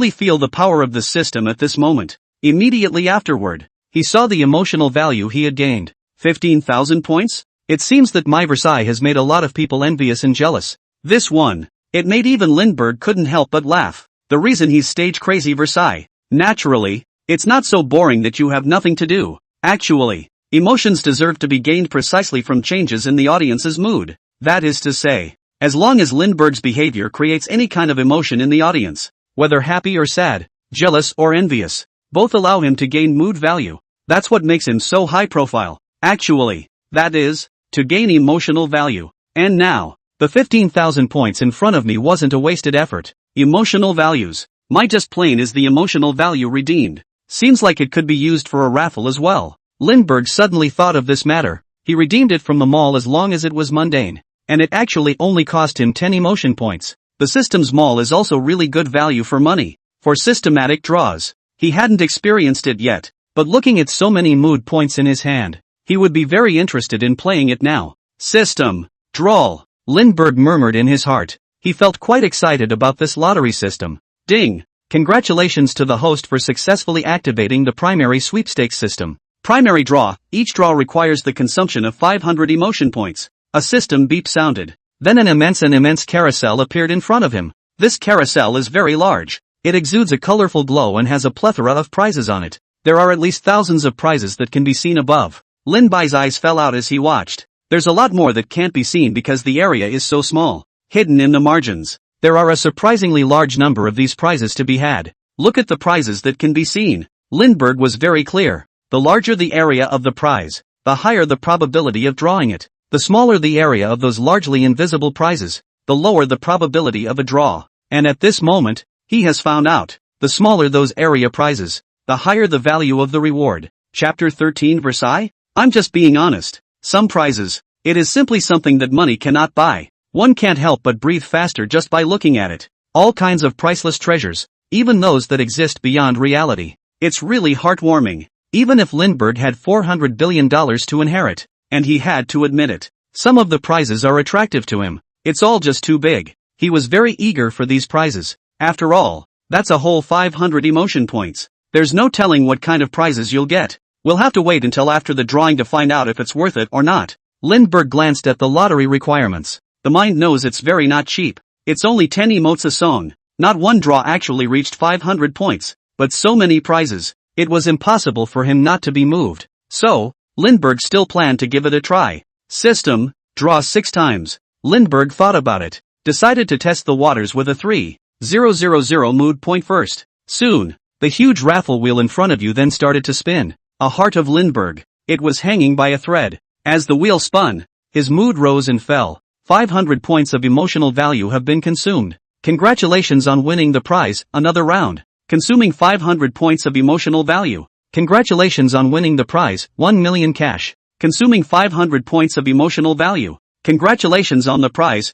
feel the power of the system at this moment. Immediately afterward, he saw the emotional value he had gained. 15,000 points? It seems that my Versailles has made a lot of people envious and jealous. This one, it made even Lindbergh couldn't help but laugh. The reason he's stage crazy Versailles. Naturally, it's not so boring that you have nothing to do. Actually, emotions deserve to be gained precisely from changes in the audience's mood. That is to say, as long as Lindbergh's behavior creates any kind of emotion in the audience, whether happy or sad, jealous or envious, both allow him to gain mood value. That's what makes him so high profile. Actually, that is, to gain emotional value. And now, the 15,000 points in front of me wasn't a wasted effort. Emotional values. My just plain is the emotional value redeemed. Seems like it could be used for a raffle as well. Lindbergh suddenly thought of this matter. He redeemed it from the mall as long as it was mundane. And it actually only cost him 10 emotion points. The system's mall is also really good value for money. For systematic draws. He hadn't experienced it yet, but looking at so many mood points in his hand, he would be very interested in playing it now. System. Drawl. Lindbergh murmured in his heart. He felt quite excited about this lottery system. Ding. Congratulations to the host for successfully activating the primary sweepstakes system. Primary draw. Each draw requires the consumption of 500 emotion points. A system beep sounded. Then an immense carousel appeared in front of him. This carousel is very large. It exudes a colorful glow and has a plethora of prizes on it. There are at least thousands of prizes that can be seen above. Lin Bai's eyes fell out as he watched. There's a lot more that can't be seen because the area is so small. Hidden in the margins. There are a surprisingly large number of these prizes to be had. Look at the prizes that can be seen. Lindbergh was very clear. The larger the area of the prize, the higher the probability of drawing it. The smaller the area of those largely invisible prizes, the lower the probability of a draw. And at this moment, he has found out. The smaller those area prizes, the higher the value of the reward. Chapter 13 Versailles? I'm just being honest. Some prizes, it is simply something that money cannot buy. One can't help but breathe faster just by looking at it. All kinds of priceless treasures, even those that exist beyond reality. It's really heartwarming. Even if Lindbergh had $400 billion to inherit, and he had to admit it, some of the prizes are attractive to him. It's all just too big. He was very eager for these prizes. After all, that's a whole 500 emotion points. There's no telling what kind of prizes you'll get. We'll have to wait until after the drawing to find out if it's worth it or not. Lindbergh glanced at the lottery requirements. The mind knows it's very not cheap. It's only 10 emotes a song. Not one draw actually reached 500 points, but so many prizes. It was impossible for him not to be moved. So, Lindbergh still planned to give it a try. System, draw 6 times. Lindbergh thought about it. Decided to test the waters with a 3,000 mood point first. Soon, the huge raffle wheel in front of you then started to spin. A heart of Lindbergh. It was hanging by a thread. As the wheel spun, his mood rose and fell. 500 points of emotional value have been consumed. Congratulations on winning the prize, another round. Consuming 500 points of emotional value. Congratulations on winning the prize, 1 million cash. Consuming 500 points of emotional value. Congratulations on the prize,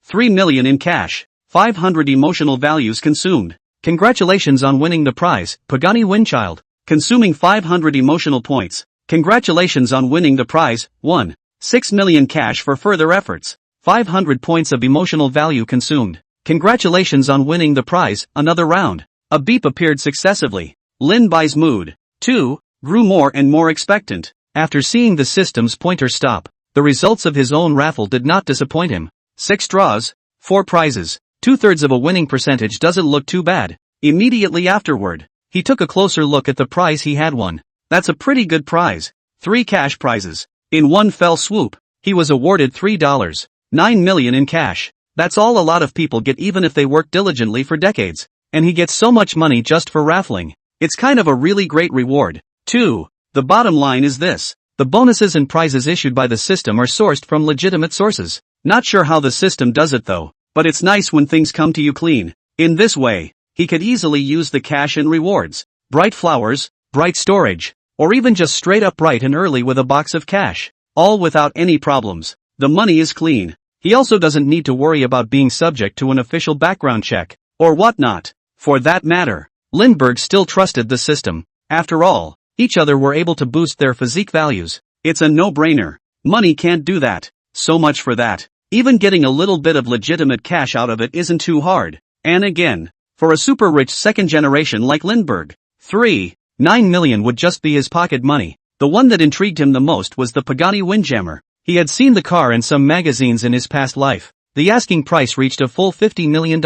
3 million in cash. 500 emotional values consumed. Congratulations on winning the prize, Pagani Windchild. Consuming 500 emotional points. Congratulations on winning the prize, 6 million cash for further efforts. 500 points of emotional value consumed. Congratulations on winning the prize, another round. A beep appeared successively. Lindby's mood, too, grew more and more expectant. After seeing the system's pointer stop, the results of his own raffle did not disappoint him. 6 draws, 4 prizes, 2/3 of a winning percentage doesn't look too bad. Immediately afterward, he took a closer look at the prize he had won. That's a pretty good prize. 3 cash prizes. In one fell swoop, he was awarded $3.9 million in cash. That's all a lot of people get even if they work diligently for decades. And he gets so much money just for raffling. It's kind of a really great reward, too. The bottom line is this. The bonuses and prizes issued by the system are sourced from legitimate sources. Not sure how the system does it though, but it's nice when things come to you clean. In this way, he could easily use the cash and rewards. Bright flowers, bright storage, or even just straight up bright and early with a box of cash. All without any problems. The money is clean. He also doesn't need to worry about being subject to an official background check, or whatnot. For that matter, Lindbergh still trusted the system. After all, each other were able to boost their physique values. It's a no-brainer. Money can't do that. So much for that. Even getting a little bit of legitimate cash out of it isn't too hard. And again, for a super rich second generation like Lindbergh, $3.9 million would just be his pocket money. The one that intrigued him the most was the Pagani Windjammer. He had seen the car in some magazines in his past life. The asking price reached a full $50 million.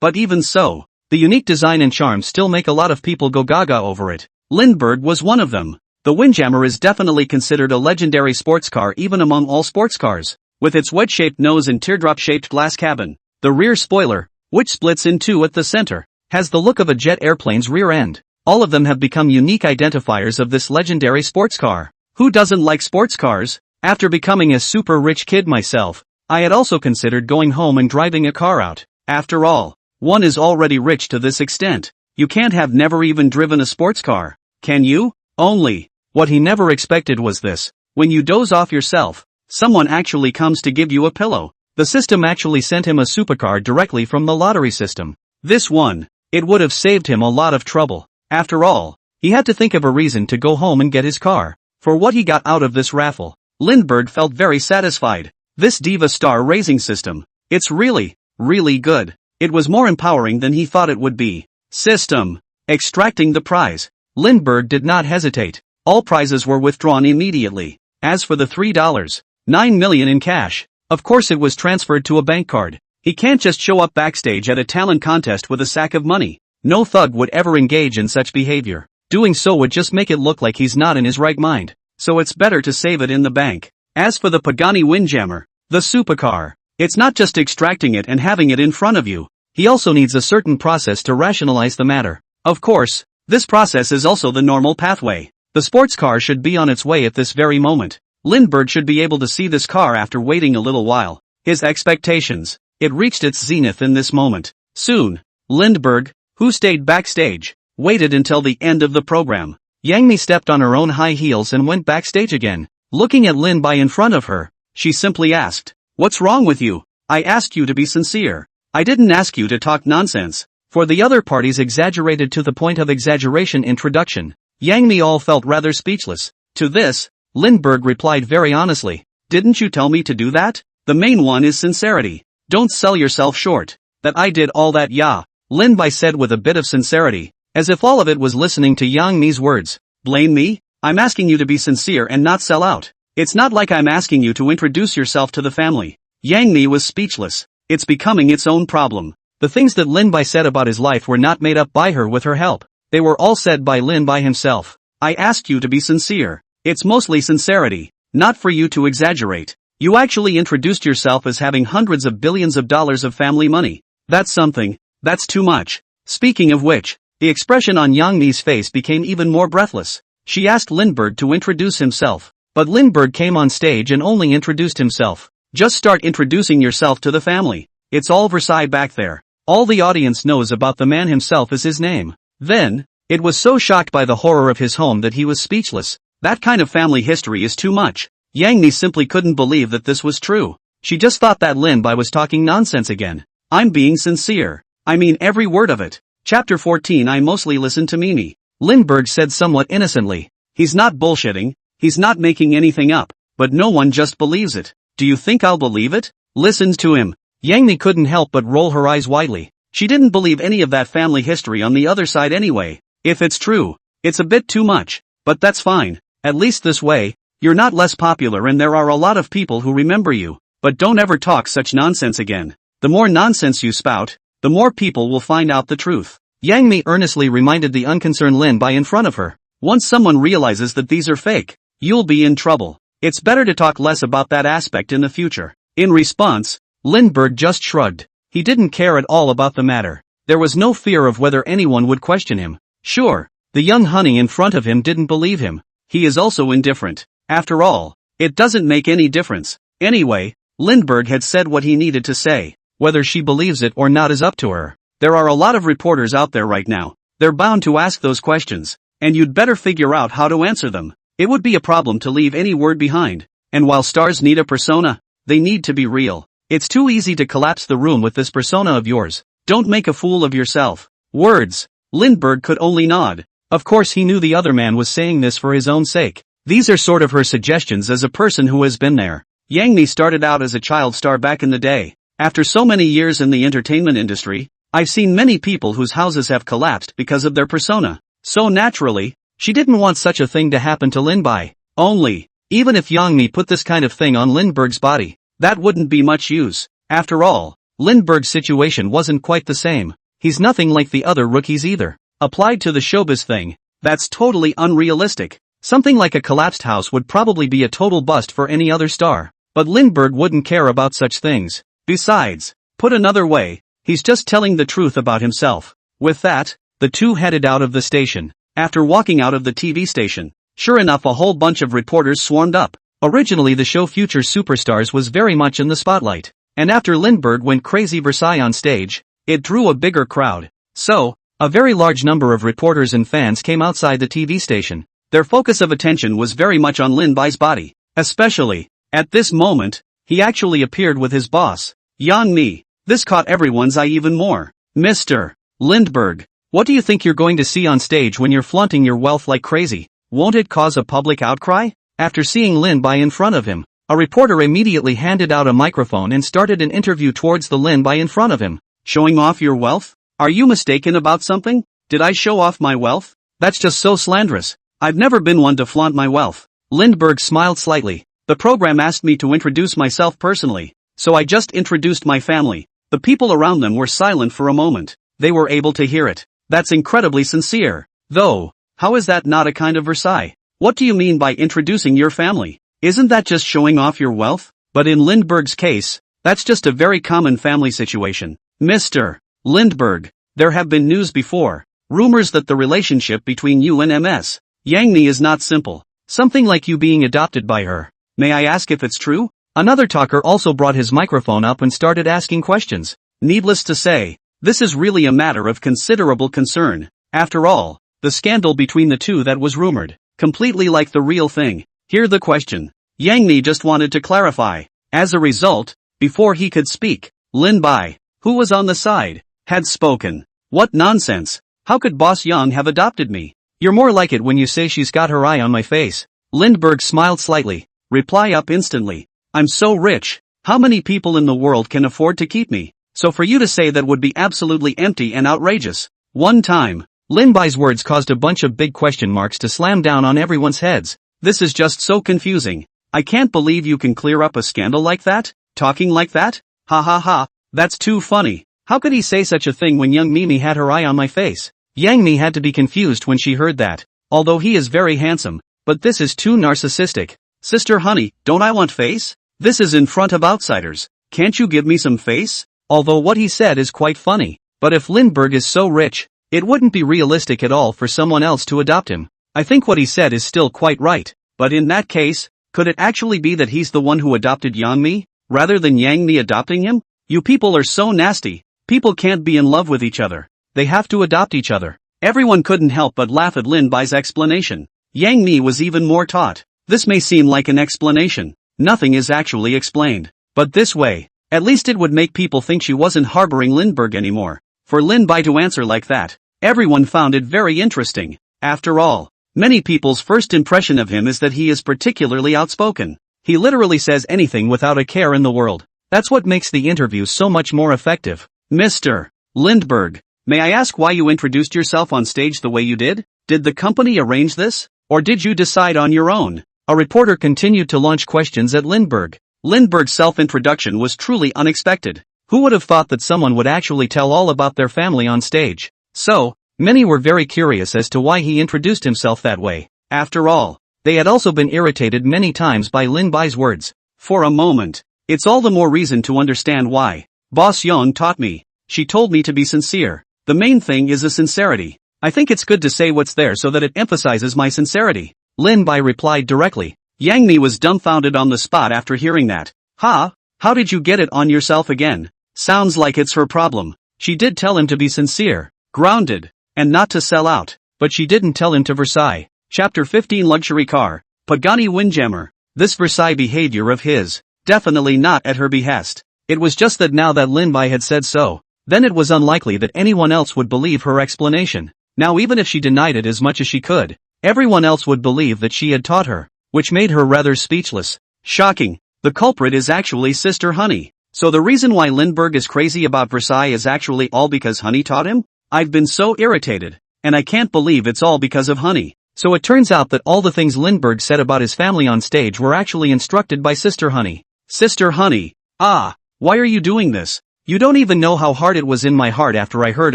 But even so, the unique design and charm still make a lot of people go gaga over it. Lindbergh was one of them. The Windjammer is definitely considered a legendary sports car even among all sports cars. With its wedge-shaped nose and teardrop-shaped glass cabin, the rear spoiler, which splits in two at the center, has the look of a jet airplane's rear end. All of them have become unique identifiers of this legendary sports car. Who doesn't like sports cars? After becoming a super rich kid myself, I had also considered going home and driving a car out. After all, one is already rich to this extent. You can't have never even driven a sports car, can you? Only, what he never expected was this. When you doze off yourself, someone actually comes to give you a pillow. The system actually sent him a supercar directly from the lottery system. This one, it would have saved him a lot of trouble. After all, he had to think of a reason to go home and get his car. For what he got out of this raffle, Lindbergh felt very satisfied. This Diva Star racing system, it's really, really good. It was more empowering than he thought it would be. System. Extracting the prize. Lindbergh did not hesitate. All prizes were withdrawn immediately. As for the $3.9 million in cash, of course it was transferred to a bank card. He can't just show up backstage at a talent contest with a sack of money. No thug would ever engage in such behavior. Doing so would just make it look like he's not in his right mind. So it's better to save it in the bank. As for the Pagani Windjammer, the supercar, it's not just extracting it and having it in front of you. He also needs a certain process to rationalize the matter. Of course, this process is also the normal pathway. The sports car should be on its way at this very moment. Lindbergh should be able to see this car after waiting a little while. His expectations, it reached its zenith in this moment. Soon, Lindbergh, who stayed backstage, waited until the end of the program. Yangmi stepped on her own high heels and went backstage again. Looking at Lindby in front of her, she simply asked, "What's wrong with you? I asked you to be sincere. I didn't ask you to talk nonsense." For the other party's exaggerated to the point of exaggeration introduction, Yang Mi all felt rather speechless. To this, Lindbergh replied very honestly, "Didn't you tell me to do that? The main one is sincerity. Don't sell yourself short." "That I did all that, yeah," Lin Bai said with a bit of sincerity, as if all of it was listening to Yang Mi's words. "Blame me? I'm asking you to be sincere and not sell out. It's not like I'm asking you to introduce yourself to the family." Yang Mi was speechless. It's becoming its own problem. The things that Lin Bai said about his life were not made up by her with her help. They were all said by Lin Bai himself. "I asked you to be sincere. It's mostly sincerity, not for you to exaggerate. You actually introduced yourself as having hundreds of billions of dollars of family money. That's something. That's too much." Speaking of which, the expression on Yang Mi's face became even more breathless. She asked Lindbergh to introduce himself, but Lindbergh came on stage and only introduced himself. "Just start introducing yourself to the family. It's all Versailles back there. All the audience knows about the man himself is his name." Then, it was so shocked by the horror of his home that he was speechless. That kind of family history is too much. Yang Mi simply couldn't believe that this was true. She just thought that Lin Bai was talking nonsense again. "I'm being sincere. I mean every word of it." Chapter 14. I mostly listen to Mimi. Lindbergh said somewhat innocently. "He's not bullshitting. He's not making anything up. But no one just believes it. Do you think I'll believe it?" Listens to him. Yang Mi couldn't help but roll her eyes widely. She didn't believe any of that family history on the other side anyway. If it's true, it's a bit too much. But that's fine. At least this way, you're not less popular and there are a lot of people who remember you. But don't ever talk such nonsense again. The more nonsense you spout, the more people will find out the truth. Yang Mi earnestly reminded the unconcerned Lin Bai in front of her. Once someone realizes that these are fake, you'll be in trouble. It's better to talk less about that aspect in the future. In response, Lindbergh just shrugged. He didn't care at all about the matter. There was no fear of whether anyone would question him. Sure, the young honey in front of him didn't believe him. He is also indifferent. After all, it doesn't make any difference. Anyway, Lindbergh had said what he needed to say. Whether she believes it or not is up to her. There are a lot of reporters out there right now. They're bound to ask those questions, and you'd better figure out how to answer them. It would be a problem to leave any word behind. And while stars need a persona, they need to be real. It's too easy to collapse the room with this persona of yours. Don't make a fool of yourself. Words. Lindbergh could only nod. Of course he knew the other man was saying this for his own sake. These are sort of her suggestions as a person who has been there. Yang Mi started out as a child star back in the day. After so many years in the entertainment industry, I've seen many people whose houses have collapsed because of their persona. So naturally, she didn't want such a thing to happen to Lin Bai. Only, even if Yang Mi put this kind of thing on Lindbergh's body, that wouldn't be much use. After all, Lindbergh's situation wasn't quite the same. He's nothing like the other rookies either. Applied to the showbiz thing, that's totally unrealistic. Something like a collapsed house would probably be a total bust for any other star. But Lindbergh wouldn't care about such things. Besides, put another way, he's just telling the truth about himself. With that, the two headed out of the station. After walking out of the TV station, sure enough a whole bunch of reporters swarmed up. Originally the show Future Superstars was very much in the spotlight. And after Lindbergh went crazy Versailles on stage, it drew a bigger crowd. So, a very large number of reporters and fans came outside the TV station. Their focus of attention was very much on Lin Bai's body. Especially, at this moment, he actually appeared with his boss, Yang Mi. This caught everyone's eye even more. "Mr. Lindbergh, what do you think you're going to see on stage when you're flaunting your wealth like crazy? Won't it cause a public outcry?" After seeing Lin Bai in front of him, a reporter immediately handed out a microphone and started an interview towards the Lin Bai in front of him. "Showing off your wealth? Are you mistaken about something? Did I show off my wealth? That's just so slanderous. I've never been one to flaunt my wealth." Lindbergh smiled slightly. "The program asked me to introduce myself personally, so I just introduced my family." The people around them were silent for a moment. They were able to hear it. That's incredibly sincere. Though, how is that not a kind of Versailles? What do you mean by introducing your family? Isn't that just showing off your wealth? But in Lindbergh's case, that's just a very common family situation. "Mr. Lindbergh, there have been news before. Rumors that the relationship between you and Ms. Yang Mi is not simple. Something like you being adopted by her. May I ask if it's true?" Another talker also brought his microphone up and started asking questions. Needless to say, this is really a matter of considerable concern. After all, the scandal between the two that was rumored, completely like the real thing. Hear the question. Yang Mi just wanted to clarify. As a result, before he could speak, Lin Bai, who was on the side, had spoken. What nonsense. How could Boss Young have adopted me? You're more like it when you say she's got her eye on my face. Lindbergh smiled slightly. Reply up instantly. I'm so rich. How many people in the world can afford to keep me? So for you to say that would be absolutely empty and outrageous. One time. Linbai's words caused a bunch of big question marks to slam down on everyone's heads. This is just so confusing. I can't believe you can clear up a scandal like that? Talking like that? Ha ha ha. That's too funny. How could he say such a thing when young Mimi had her eye on my face? Yang Mi had to be confused when she heard that. Although he is very handsome. But this is too narcissistic. Sister honey, don't I want face? This is in front of outsiders. Can't you give me some face? Although what he said is quite funny. But if Lindbergh is so rich, it wouldn't be realistic at all for someone else to adopt him. I think what he said is still quite right. But in that case, could it actually be that he's the one who adopted Yang Mi, rather than Yang Mi adopting him? You people are so nasty. People can't be in love with each other. They have to adopt each other. Everyone couldn't help but laugh at Linbai's explanation. Yang Mi was even more taut. This may seem like an explanation. Nothing is actually explained. But this way, at least it would make people think she wasn't harboring Lindbergh anymore. For Linbai to answer like that, everyone found it very interesting. After all, many people's first impression of him is that he is particularly outspoken. He literally says anything without a care in the world. That's what makes the interview so much more effective. Mr. Lindbergh, may I ask why you introduced yourself on stage the way you did? Did the company arrange this? Or did you decide on your own? A reporter continued to launch questions at Lindbergh. Lindbergh's self-introduction was truly unexpected. Who would have thought that someone would actually tell all about their family on stage? So, many were very curious as to why he introduced himself that way. After all, they had also been irritated many times by Linbai's words. For a moment, it's all the more reason to understand why. Boss Young taught me. She told me to be sincere. The main thing is the sincerity. I think it's good to say what's there so that it emphasizes my sincerity. Linbai replied directly. Yang Mi was dumbfounded on the spot after hearing that. Ha? How did you get it on yourself again? Sounds like it's her problem. She did tell him to be sincere, grounded, and not to sell out. But she didn't tell him to Versailles. Chapter 15 Luxury Car. Pagani Windjammer. This Versailles behavior of his, definitely not at her behest. It was just that now that Linbai had said so, then it was unlikely that anyone else would believe her explanation. Now even if she denied it as much as she could, everyone else would believe that she had taught her, which made her rather speechless. Shocking. The culprit is actually Sister Honey. So the reason why Lindbergh is crazy about Versailles is actually all because Honey taught him? I've been so irritated. And I can't believe it's all because of Honey. So it turns out that all the things Lindbergh said about his family on stage were actually instructed by Sister Honey. Sister Honey. Ah, why are you doing this? You don't even know how hard it was in my heart after I heard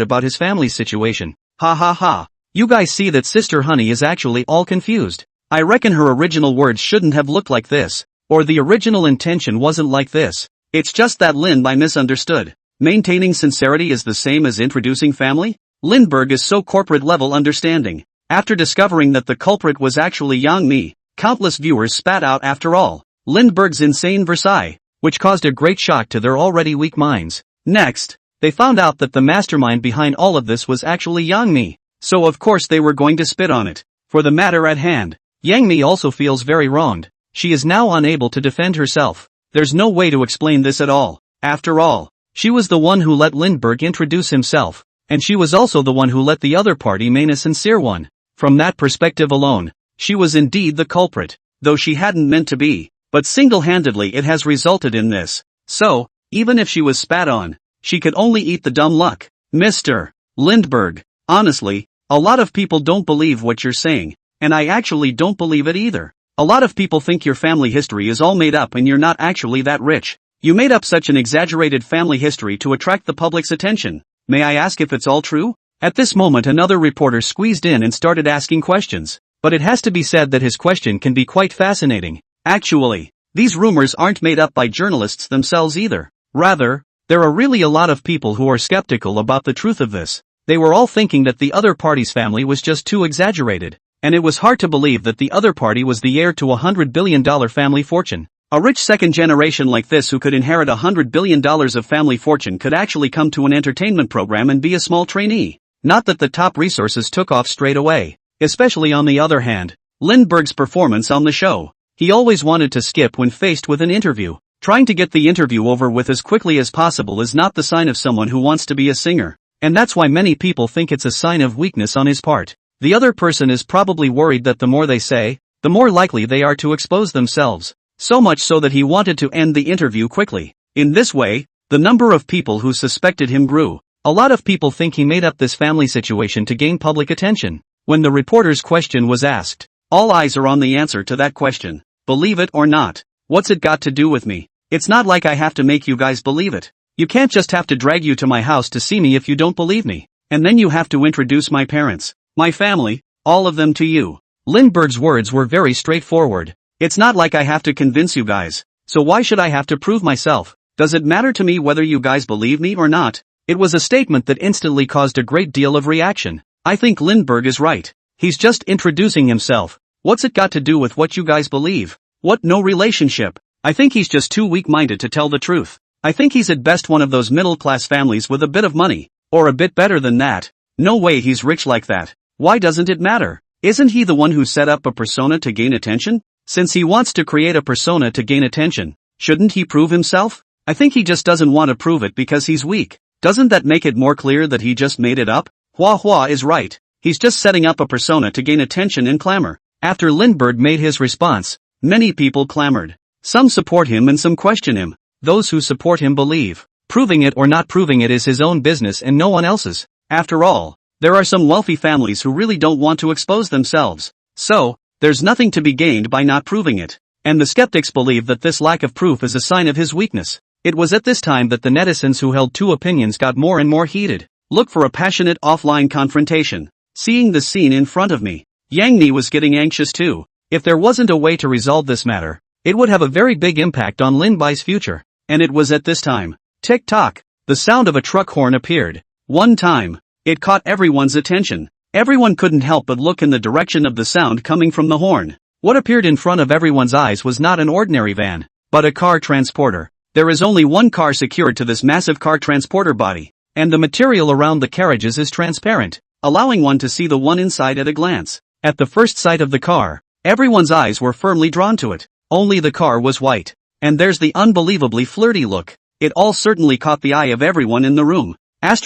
about his family's situation. Ha ha ha. You guys see that Sister Honey is actually all confused. I reckon her original words shouldn't have looked like this. Or the original intention wasn't like this. It's just that Linbai misunderstood. Maintaining sincerity is the same as introducing family? Lindbergh is so corporate level understanding. After discovering that the culprit was actually Yang Mi, countless viewers spat out after all. Lindbergh's insane Versailles, which caused a great shock to their already weak minds. Next, they found out that the mastermind behind all of this was actually Yang Mi. So of course they were going to spit on it. For the matter at hand, Yang Mi also feels very wronged. She is now unable to defend herself. There's no way to explain this at all. After all, she was the one who let Lindbergh introduce himself, and she was also the one who let the other party remain a sincere one. From that perspective alone, she was indeed the culprit, though she hadn't meant to be, but single-handedly it has resulted in this. So, even if she was spat on, she could only eat the dumb luck. Mr. Lindbergh, honestly, a lot of people don't believe what you're saying, and I actually don't believe it either. A lot of people think your family history is all made up and you're not actually that rich. You made up such an exaggerated family history to attract the public's attention. May I ask if it's all true? At this moment another reporter squeezed in and started asking questions. But it has to be said that his question can be quite fascinating. Actually, these rumors aren't made up by journalists themselves either. Rather, there are really a lot of people who are skeptical about the truth of this. They were all thinking that the other party's family was just too exaggerated. And it was hard to believe that the other party was the heir to a $100 billion family fortune. A rich second generation like this who could inherit $100 billion of family fortune could actually come to an entertainment program and be a small trainee. Not that the top resources took off straight away. Especially on the other hand, Lindbergh's performance on the show. He always wanted to skip when faced with an interview. Trying to get the interview over with as quickly as possible is not the sign of someone who wants to be a singer. and that's why many people think it's a sign of weakness on his part. The other person is probably worried that the more they say, the more likely they are to expose themselves. So much so that he wanted to end the interview quickly. In this way, the number of people who suspected him grew. A lot of people think he made up this family situation to gain public attention. When the reporter's question was asked, all eyes are on the answer to that question. Believe it or not. What's it got to do with me? It's not like I have to make you guys believe it. You can't just have to drag you to my house to see me if you don't believe me. And then you have to introduce my parents, my family, all of them to you. Lindbergh's words were very straightforward. It's not like I have to convince you guys. So why should I have to prove myself? Does it matter to me whether you guys believe me or not? It was a statement that instantly caused a great deal of reaction. I think Lindbergh is right. He's just introducing himself. What's it got to do with what you guys believe? What, no relationship? I think he's just too weak-minded to tell the truth. I think he's at best one of those middle-class families with a bit of money. Or a bit better than that. No way he's rich like that. Why doesn't it matter? Isn't he the one who set up a persona to gain attention? Since he wants to create a persona to gain attention, shouldn't he prove himself? I think he just doesn't want to prove it because he's weak. Doesn't that make it more clear that he just made it up? Hua is right. He's just setting up a persona to gain attention and clamor. After Lindbergh made his response, many people clamored. Some support him and some question him. Those who support him believe, proving it or not proving it is his own business and no one else's. After all, there are some wealthy families who really don't want to expose themselves. So, there's nothing to be gained by not proving it. And the skeptics believe that this lack of proof is a sign of his weakness. It was at this time that the netizens who held two opinions got more and more heated. Look for a passionate offline confrontation. Seeing the scene in front of me, Yang Ni was getting anxious too. If there wasn't a way to resolve this matter, it would have a very big impact on Lin Bai's future. And it was at this time. Tick-tock, the sound of a truck horn appeared. One time, it caught everyone's attention. Everyone couldn't help but look in the direction of the sound coming from the horn. What appeared in front of everyone's eyes was not an ordinary van, but a car transporter. There is only one car secured to this massive car transporter body, and the material around the carriages is transparent, allowing one to see the one inside at a glance. At the first sight of the car, everyone's eyes were firmly drawn to it. Only the car was white. And there's the unbelievably flirty look. It all certainly caught the eye of everyone in the room. This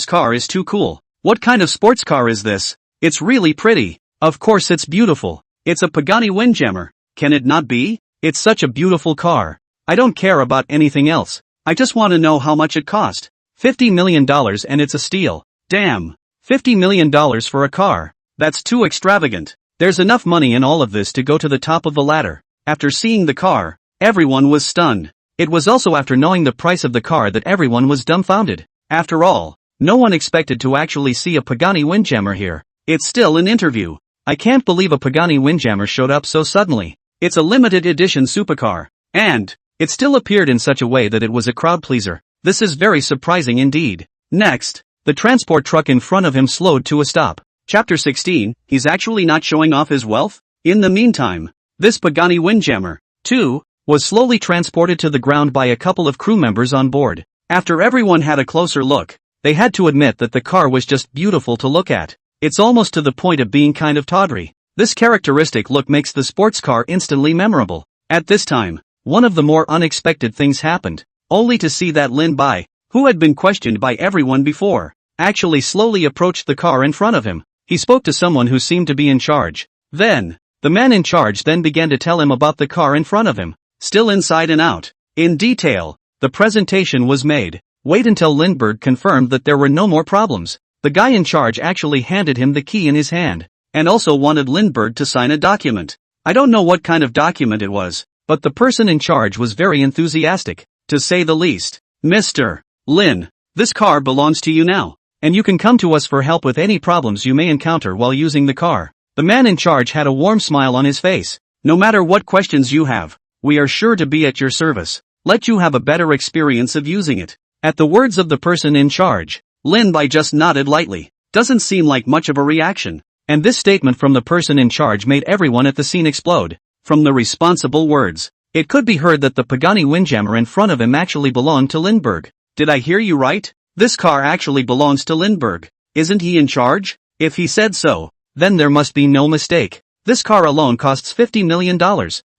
car is too cool. What kind of sports car is this? It's really pretty. Of course it's beautiful. It's a Pagani Windjammer. Can it not be? It's such a beautiful car. I don't care about anything else. I just want to know how much it cost. $50 million and it's a steal. Damn. $50 million for a car. That's too extravagant. There's enough money in all of this to go to the top of the ladder. After seeing the car, everyone was stunned. It was also after knowing the price of the car that everyone was dumbfounded. After all, no one expected to actually see a Pagani Windjammer here. It's still an interview. I can't believe a Pagani Windjammer showed up so suddenly. It's a limited edition supercar. And it still appeared in such a way that it was a crowd pleaser. This is very surprising indeed. Next, the transport truck in front of him slowed to a stop. Chapter 16, he's actually not showing off his wealth? In the meantime, this Pagani Windjammer, too, was slowly transported to the ground by a couple of crew members on board. After everyone had a closer look, they had to admit that the car was just beautiful to look at. It's almost to the point of being kind of tawdry. This characteristic look makes the sports car instantly memorable. At this time, one of the more unexpected things happened, only to see that Lin Bai, who had been questioned by everyone before, actually slowly approached the car in front of him. He spoke to someone who seemed to be in charge. Then, the man in charge then began to tell him about the car in front of him, still inside and out. In detail, the presentation was made. Wait until Lindbergh confirmed that there were no more problems. The guy in charge actually handed him the key in his hand, and also wanted Lindbergh to sign a document. I don't know what kind of document it was, but the person in charge was very enthusiastic, to say the least. Mr. Lin, this car belongs to you now, and you can come to us for help with any problems you may encounter while using the car. The man in charge had a warm smile on his face. No matter what questions you have, we are sure to be at your service. Let you have a better experience of using it. At the words of the person in charge, Lin Bai just nodded lightly. Doesn't seem like much of a reaction. And this statement from the person in charge made everyone at the scene explode. From the responsible words, it could be heard that the Pagani Windjammer in front of him actually belonged to Lindbergh. Did I hear you right? This car actually belongs to Lindbergh. Isn't he in charge? If he said so, then there must be no mistake. This car alone costs $50 million,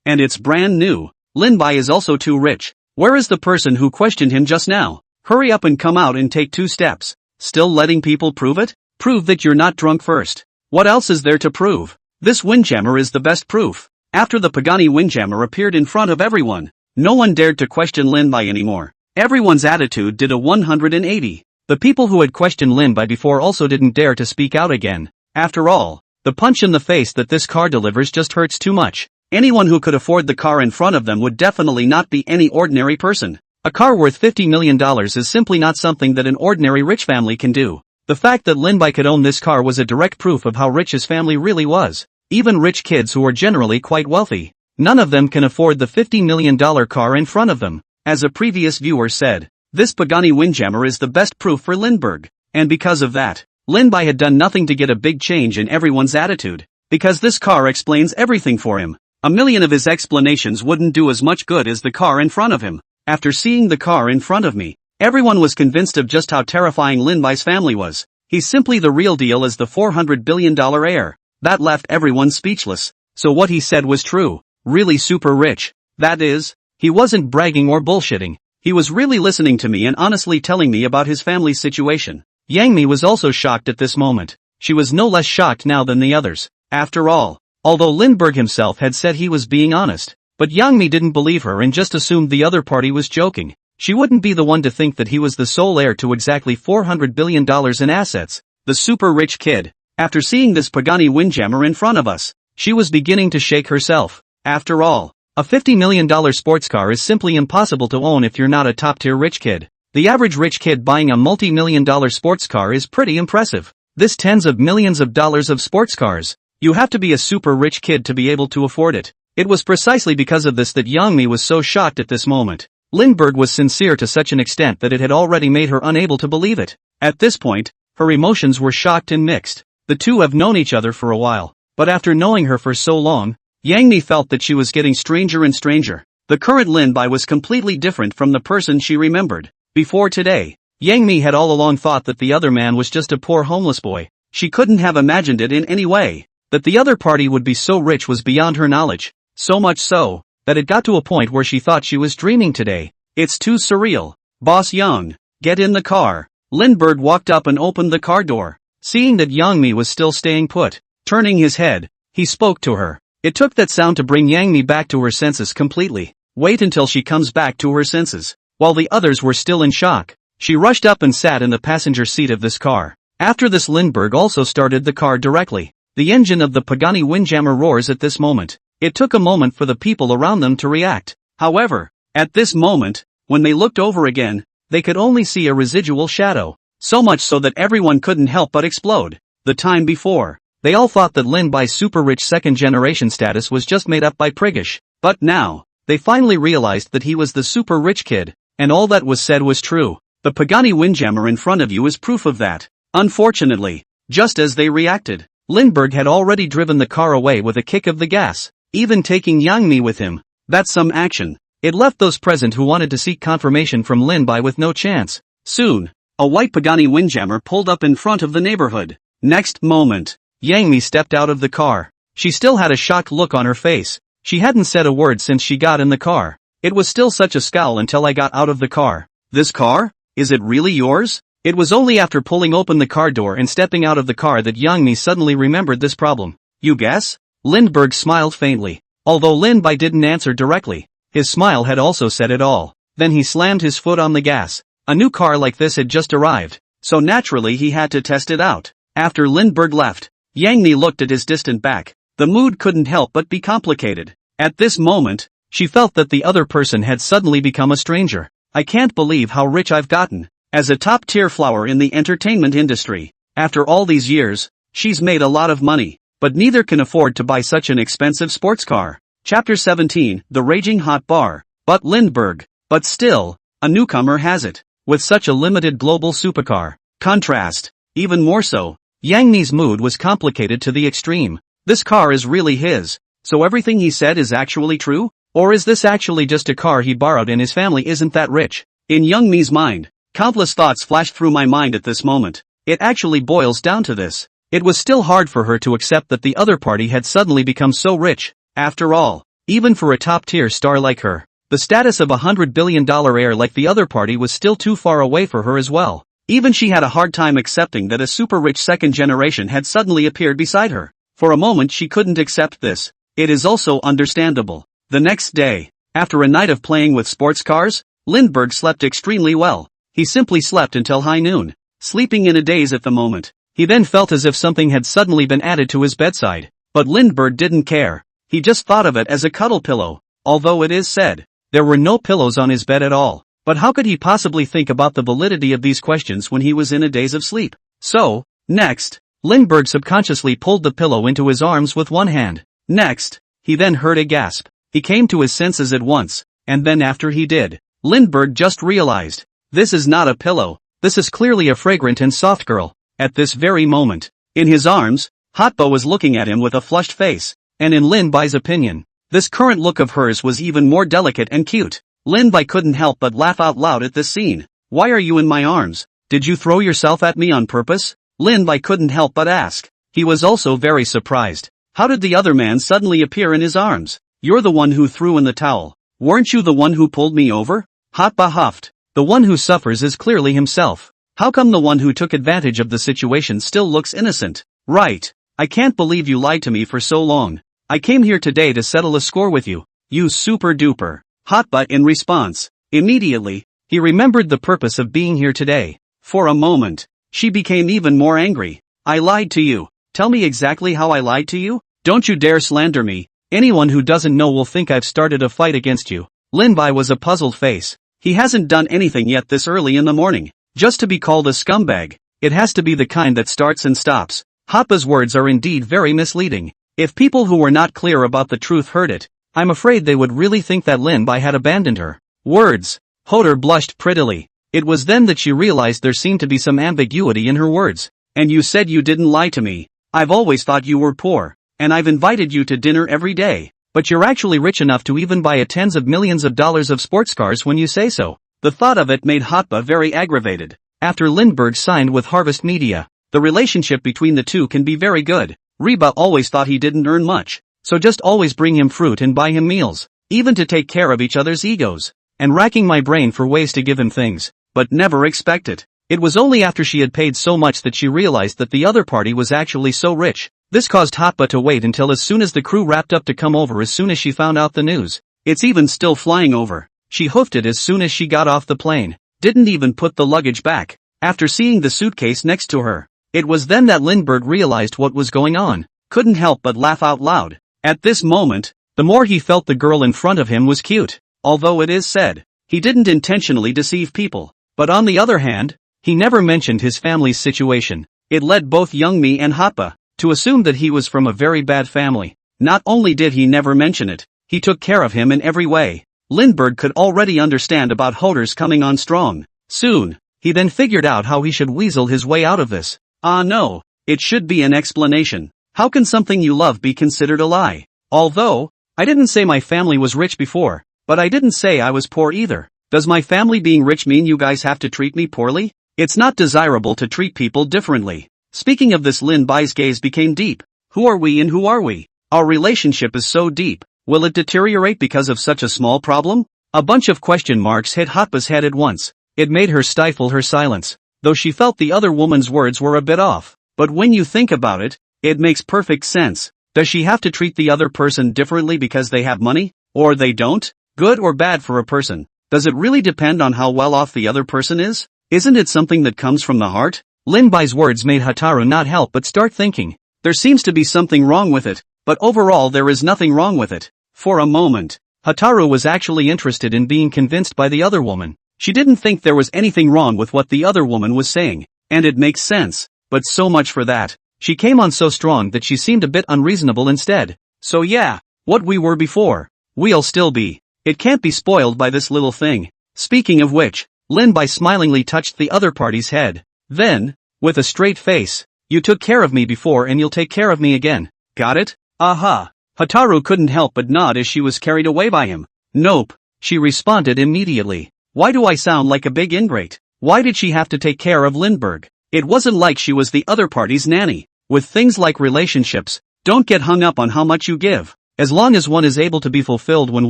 and it's brand new. Lin Bai is also too rich. Where is the person who questioned him just now? Hurry up and come out and take 2 steps. Still letting people prove it? Prove that you're not drunk first. What else is there to prove? This windjammer is the best proof. After the Pagani windjammer appeared in front of everyone, no one dared to question Linbai anymore. Everyone's attitude did a 180. The people who had questioned Linbai before also didn't dare to speak out again. After all, the punch in the face that this car delivers just hurts too much. Anyone who could afford the car in front of them would definitely not be any ordinary person. A car worth $50 million is simply not something that an ordinary rich family can do. The fact that Linbai could own this car was a direct proof of how rich his family really was. Even rich kids who are generally quite wealthy, none of them can afford the $50 million car in front of them. As a previous viewer said, this Pagani windjammer is the best proof for Lindbergh. And because of that, Linbai had done nothing to get a big change in everyone's attitude. Because this car explains everything for him. A million of his explanations wouldn't do as much good as the car in front of him. After seeing the car in front of me, everyone was convinced of just how terrifying Linbai's family was. He's simply the real deal as the $400 billion heir. That left everyone speechless. So what he said was true. Really super rich. That is, he wasn't bragging or bullshitting. He was really listening to me and honestly telling me about his family's situation. Yang Mi was also shocked at this moment. She was no less shocked now than the others. After all, although Lindbergh himself had said he was being honest, but Yang Mi didn't believe her and just assumed the other party was joking. She wouldn't be the one to think that he was the sole heir to exactly $400 billion in assets. The super rich kid. After seeing this Pagani windjammer in front of us, she was beginning to shake herself. After all, a $50 million sports car is simply impossible to own if you're not a top-tier rich kid. The average rich kid buying a multi-million-dollar sports car is pretty impressive. This tens of millions of dollars of sports cars. You have to be a super rich kid to be able to afford it. It was precisely because of this that Yang Mi was so shocked at this moment. Lindbergh was sincere to such an extent that it had already made her unable to believe it. At this point, her emotions were shocked and mixed. The two have known each other for a while, but after knowing her for so long, Yang Mi felt that she was getting stranger and stranger. The current Linbai was completely different from the person she remembered. Before today, Yang Mi had all along thought that the other man was just a poor homeless boy. She couldn't have imagined it in any way. That the other party would be so rich was beyond her knowledge. So much so, that it got to a point where she thought she was dreaming today. It's too surreal. Boss Young, get in the car. Lindbergh walked up and opened the car door. Seeing that Yang Mi was still staying put, turning his head, he spoke to her. It took that sound to bring Yang Mi back to her senses completely. Wait until she comes back to her senses. While the others were still in shock, she rushed up and sat in the passenger seat of this car. After this, Lindbergh also started the car directly. The engine of the Pagani windjammer roars at this moment. It took a moment for the people around them to react. However, at this moment, when they looked over again, they could only see a residual shadow. So much so that everyone couldn't help but explode. The time before, they all thought that Linbai's super-rich second-generation status was just made up by priggish. But now, they finally realized that he was the super-rich kid, and all that was said was true. The Pagani windjammer in front of you is proof of that. Unfortunately, just as they reacted, Lindbergh had already driven the car away with a kick of the gas, even taking Yang Mi with him. That's some action. It left those present who wanted to seek confirmation from Linbai with no chance. Soon, a white Pagani windjammer pulled up in front of the neighborhood. Next moment, Yang Mi stepped out of the car. She still had a shocked look on her face. She hadn't said a word since she got in the car. It was still such a scowl until I got out of the car. This car? Is it really yours? It was only after pulling open the car door and stepping out of the car that Yang Mi suddenly remembered this problem. You guess? Lindbergh smiled faintly. Although Linbai didn't answer directly, his smile had also said it all. Then he slammed his foot on the gas. A new car like this had just arrived, so naturally he had to test it out. After Lindbergh left, Yang Mi looked at his distant back. The mood couldn't help but be complicated. At this moment, she felt that the other person had suddenly become a stranger. I can't believe how rich I've gotten. As a top-tier flower in the entertainment industry, after all these years, she's made a lot of money, but neither can afford to buy such an expensive sports car. Chapter 17, The Raging Hot Bar. But Lindbergh, but still, a newcomer has it. With such a limited global supercar. Contrast, even more so, Yang Mi's mood was complicated to the extreme. This car is really his, so everything he said is actually true? Or is this actually just a car he borrowed and his family isn't that rich? In Yang Mi's mind, countless thoughts flashed through my mind at this moment. It actually boils down to this. It was still hard for her to accept that the other party had suddenly become so rich. After all, even for a top-tier star like her, The status of $100 billion heir like the other party was still too far away for her as well. Even she had a hard time accepting that a super-rich second generation had suddenly appeared beside her. For a moment she couldn't accept this. It is also understandable. The next day, after a night of playing with sports cars, Lindbergh slept extremely well. He simply slept until high noon, sleeping in a daze at the moment. He then felt as if something had suddenly been added to his bedside. But Lindbergh didn't care. He just thought of it as a cuddle pillow, although it is said there were no pillows on his bed at all. But how could he possibly think about the validity of these questions when he was in a daze of sleep? So, next, Lindbergh subconsciously pulled the pillow into his arms with one hand. Next, he then heard a gasp. He came to his senses at once, and then after he did, Lindbergh just realized, this is not a pillow, this is clearly a fragrant and soft girl. At this very moment, in his arms, Hotba was looking at him with a flushed face, and in Lin-Bai's opinion, this current look of hers was even more delicate and cute. Lin-Bai couldn't help but laugh out loud at this scene. Why are you in my arms? Did you throw yourself at me on purpose? Lin-Bai couldn't help but ask. He was also very surprised. How did the other man suddenly appear in his arms? You're the one who threw in the towel. Weren't you the one who pulled me over? Hotba huffed. The one who suffers is clearly himself. How come the one who took advantage of the situation still looks innocent? Right. I can't believe you lied to me for so long. I came here today to settle a score with you. You super duper. Hotba in response. Immediately, he remembered the purpose of being here today. For a moment, she became even more angry. I lied to you. Tell me exactly how I lied to you? Don't you dare slander me. Anyone who doesn't know will think I've started a fight against you. Lin-Bai was a puzzled face. He hasn't done anything yet this early in the morning. Just to be called a scumbag. It has to be the kind that starts and stops. Hotba's words are indeed very misleading. If people who were not clear about the truth heard it, I'm afraid they would really think that Lin-Bai had abandoned her. Words. Hoder blushed prettily. It was then that she realized there seemed to be some ambiguity in her words. And you said you didn't lie to me. I've always thought you were poor, and I've invited you to dinner every day. But you're actually rich enough to even buy a tens of millions of dollars of sports cars when you say so. The thought of it made Hotba very aggravated. After Lindbergh signed with Harvest Media, the relationship between the two can be very good. Reba always thought he didn't earn much, so just always bring him fruit and buy him meals, even to take care of each other's egos, and racking my brain for ways to give him things, but never expect it. It was only after she had paid so much that she realized that the other party was actually so rich. This caused Hotba to wait until as soon as the crew wrapped up to come over as soon as she found out the news. It's even still flying over. She hoofed it as soon as she got off the plane. Didn't even put the luggage back. After seeing the suitcase next to her, it was then that Lindbergh realized what was going on. Couldn't help but laugh out loud. At this moment, the more he felt the girl in front of him was cute. Although it is said, he didn't intentionally deceive people. But on the other hand, he never mentioned his family's situation. It led both Youngmi and Hotba to assume that he was from a very bad family. Not only did he never mention it, he took care of him in every way. Lindbergh could already understand about Hoder's coming on strong. Soon, he then figured out how he should weasel his way out of this. Ah no, it should be an explanation. How can something you love be considered a lie? Although, I didn't say my family was rich before, but I didn't say I was poor either. Does my family being rich mean you guys have to treat me poorly? It's not desirable to treat people differently. Speaking of this, Lin-Bai's gaze became deep. Who are we and who are we? Our relationship is so deep. Will it deteriorate because of such a small problem? A bunch of question marks hit Hotba's head at once. It made her stifle her silence, though she felt the other woman's words were a bit off. But when you think about it, it makes perfect sense. Does she have to treat the other person differently because they have money? Or they don't? Good or bad for a person? Does it really depend on how well off the other person is? Isn't it something that comes from the heart? Lin-Bai's words made Hotaru not help but start thinking. There seems to be something wrong with it, but overall there is nothing wrong with it. For a moment, Hotaru was actually interested in being convinced by the other woman. She didn't think there was anything wrong with what the other woman was saying, and it makes sense, but so much for that. She came on so strong that she seemed a bit unreasonable instead. So yeah, what we were before, we'll still be. It can't be spoiled by this little thing. Speaking of which, Lin-Bai smilingly touched the other party's head. Then, with a straight face, you took care of me before and you'll take care of me again. Got it? Aha. Hotaru couldn't help but nod as she was carried away by him. Nope, she responded immediately. Why do I sound like a big ingrate? Why did she have to take care of Lindbergh? It wasn't like she was the other party's nanny. With things like relationships, don't get hung up on how much you give. As long as one is able to be fulfilled when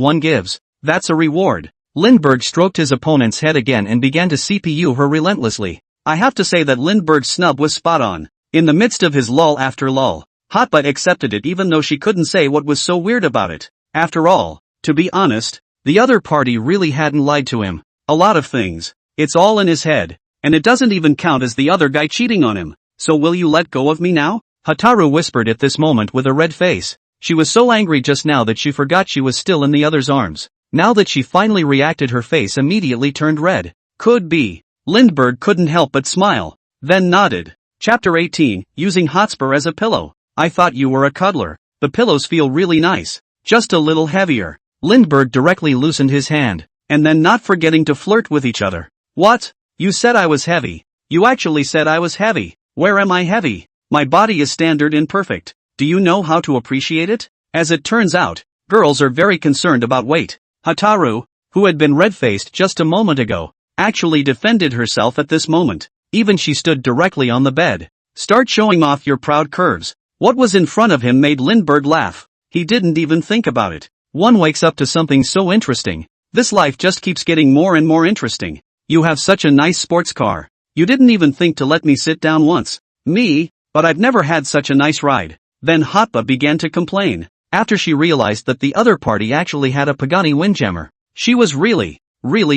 one gives, That's a reward. Lindbergh stroked his opponent's head again and began to CPU her relentlessly. I have to say that Lindbergh's snub was spot on. In the midst of his lull after lull, Hotba accepted it even though she couldn't say what was so weird about it. After all, to be honest, the other party really hadn't lied to him. A lot of things. It's all in his head. And it doesn't even count as the other guy cheating on him. So will you let go of me now? Hotaru whispered at this moment with a red face. She was so angry just now that she forgot she was still in the other's arms. Now that she finally reacted, her face immediately turned red. Could be. Lindbergh couldn't help but smile. Then nodded. Chapter 18, using Hotspur as a pillow. I thought you were a cuddler. The pillows feel really nice. Just a little heavier. Lindbergh directly loosened his hand. And then not forgetting to flirt with each other. What? You said I was heavy. You actually said I was heavy. Where am I heavy? My body is standard and perfect. Do you know how to appreciate it? As it turns out, girls are very concerned about weight. Hotaru, who had been red-faced just a moment ago, actually defended herself at this moment. Even she stood directly on the bed. Start showing off your proud curves. What was in front of him made Lindbergh laugh. He didn't even think about it. One wakes up to something so interesting. This life just keeps getting more and more interesting. You have such a nice sports car. You didn't even think to let me sit down once. Me? But I've never had such a nice ride. Then Hotba began to complain. After she realized that the other party actually had a Pagani Windjammer, she was really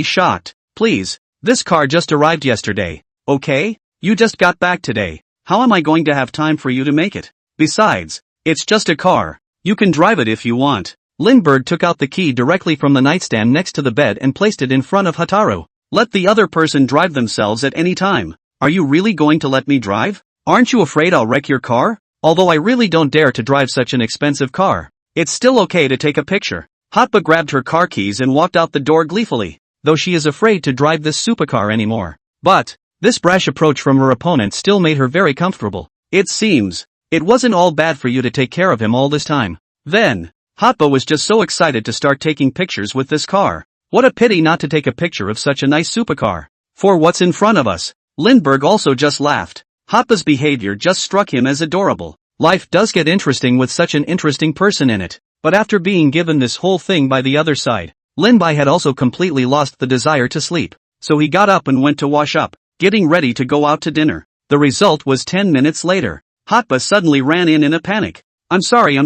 shocked. Please, this car just arrived yesterday, okay? You just got back today. How am I going to have time for you to make it? Besides, it's just a car. You can drive it if you want. Lindbergh took out the key directly from the nightstand next to the bed and placed it in front of Hotaru. Let the other person drive themselves at any time. Are you really going to let me drive? Aren't you afraid I'll wreck your car? Although I really don't dare to drive such an expensive car. It's still okay to take a picture. Hotba grabbed her car keys and walked out the door gleefully, though she is afraid to drive this supercar anymore. But, this brash approach from her opponent still made her very comfortable. It seems, it wasn't all bad for you to take care of him all this time. Then, Hotba was just so excited to start taking pictures with this car. What a pity not to take a picture of such a nice supercar. For what's in front of us. Lindbergh also just laughed. Hotba's behavior just struck him as adorable. Life does get interesting with such an interesting person in it. But after being given this whole thing by the other side, Lindbergh had also completely lost the desire to sleep. So he got up and went to wash up, getting ready to go out to dinner. The result was 10 minutes later. Hotba suddenly ran in a panic. I'm sorry.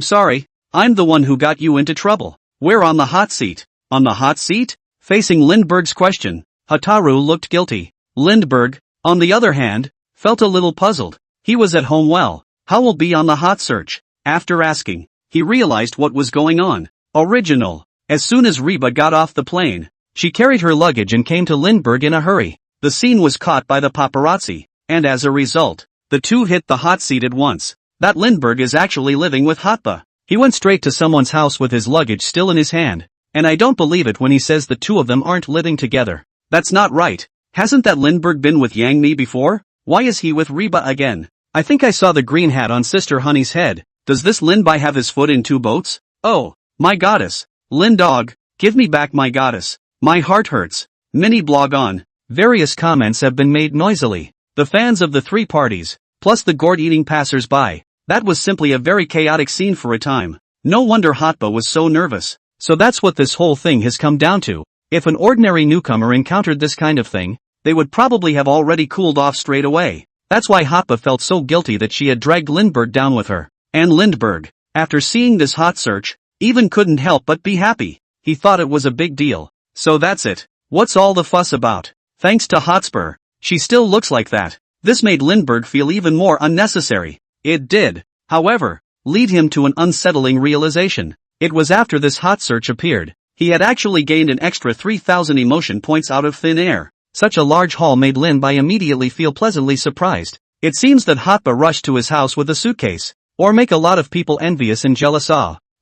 I'm the one who got you into trouble. We're on the hot seat. On the hot seat? Facing Lindbergh's question, Hotaru looked guilty. Lindbergh, on the other hand, felt a little puzzled. He was at home well. How will be on the hot search? After asking, he realized what was going on. Original. As soon as Reba got off the plane, she carried her luggage and came to Lindbergh in a hurry. The scene was caught by the paparazzi, and as a result, the two hit the hot seat at once. That Lindbergh is actually living with Hotba. He went straight to someone's house with his luggage still in his hand. And I don't believe it when he says the two of them aren't living together. That's not right. Hasn't that Lindbergh been with Yang Mi before? Why is he with Reba again? I think I saw the green hat on Sister Honey's head. Does this Lindbergh have his foot in two boats? Oh, my goddess. Lindog, give me back my goddess. My heart hurts. Mini blog on. Various comments have been made noisily. The fans of the three parties, plus the gourd-eating passers-by. That was simply a very chaotic scene for a time. No wonder Hotba was so nervous. So that's what this whole thing has come down to. If an ordinary newcomer encountered this kind of thing, they would probably have already cooled off straight away. That's why Hotba felt so guilty that she had dragged Lindbergh down with her. And Lindbergh, after seeing this hot search, even couldn't help but be happy. He thought it was a big deal. So that's it. What's all the fuss about? Thanks to Hotspur, she still looks like that. This made Lindbergh feel even more unnecessary. It did, however, lead him to an unsettling realization. It was after this hot search appeared, he had actually gained an extra 3,000 emotion points out of thin air. Such a large haul made Lindbergh immediately feel pleasantly surprised. It seems that Hotba rushed to his house with a suitcase, or make a lot of people envious and jealous.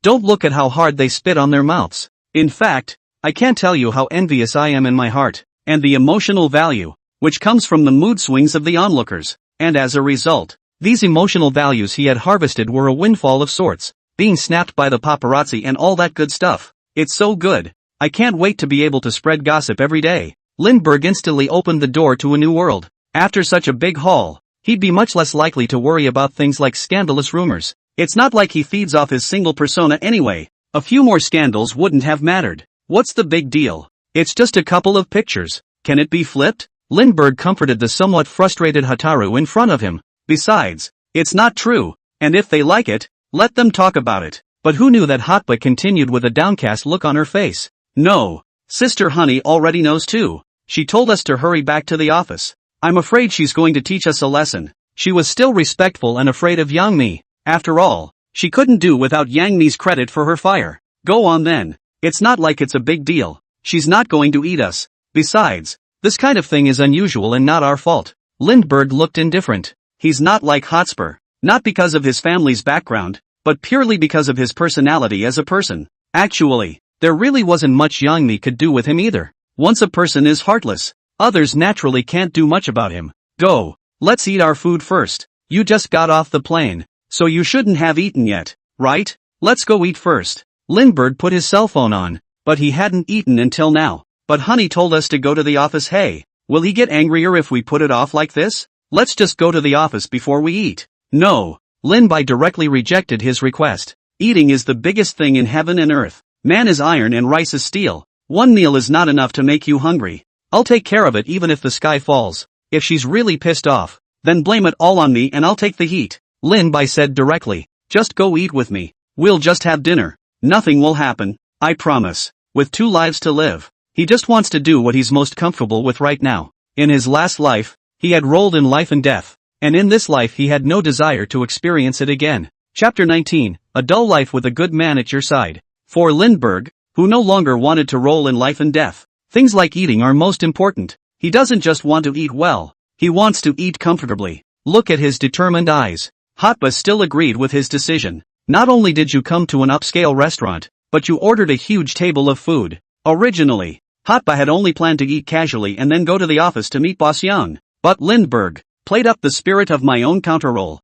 Don't look at how hard they spit on their mouths. In fact, I can't tell you how envious I am in my heart, and the emotional value, which comes from the mood swings of the onlookers, and as a result, these emotional values he had harvested were a windfall of sorts. Being snapped by the paparazzi and all that good stuff. It's so good. I can't wait to be able to spread gossip every day. Lindbergh instantly opened the door to a new world. After such a big haul, he'd be much less likely to worry about things like scandalous rumors. It's not like he feeds off his single persona anyway. A few more scandals wouldn't have mattered. What's the big deal? It's just a couple of pictures. Can it be flipped? Lindbergh comforted the somewhat frustrated Hataru in front of him. Besides, it's not true, and if they like it, let them talk about it. But who knew that Hotba continued with a downcast look on her face. No, Sister Honey already knows too. She told us to hurry back to the office. I'm afraid she's going to teach us a lesson. She was still respectful and afraid of Yang Mi. After all, she couldn't do without Yang Mi's credit for her fire. Go on then. It's not like it's a big deal. She's not going to eat us. Besides, this kind of thing is unusual and not our fault. Lindbergh looked indifferent. He's not like Hotspur. Not because of his family's background, but purely because of his personality as a person. Actually, there really wasn't much Yang Mi could do with him either. Once a person is heartless, others naturally can't do much about him. Go, let's eat our food first. You just got off the plane, so you shouldn't have eaten yet, right? Let's go eat first. Lindbergh put his cell phone on, but he hadn't eaten until now. But Honey told us to go to the office. Hey, will he get angrier if we put it off like this? Let's just go to the office before we eat. No, Lin-Bai directly rejected his request. Eating is the biggest thing in heaven and earth. Man is iron and rice is steel. One meal is not enough to make you hungry. I'll take care of it even if the sky falls. If she's really pissed off, then blame it all on me and I'll take the heat. Lin-Bai said directly. Just go eat with me. We'll just have dinner. Nothing will happen, I promise. With 2 lives to live, he just wants to do what he's most comfortable with right now. In his last life, he had rolled in life and death, and in this life he had no desire to experience it again. Chapter 19, A Dull Life with a Good Man at Your Side. For Lindbergh, who no longer wanted to roll in life and death, things like eating are most important. He doesn't just want to eat well, he wants to eat comfortably. Look at his determined eyes. Hotba still agreed with his decision. Not only did you come to an upscale restaurant, but you ordered a huge table of food. Originally, Hotba had only planned to eat casually and then go to the office to meet Boss Young. But Lindbergh played up the spirit of my own counter-role.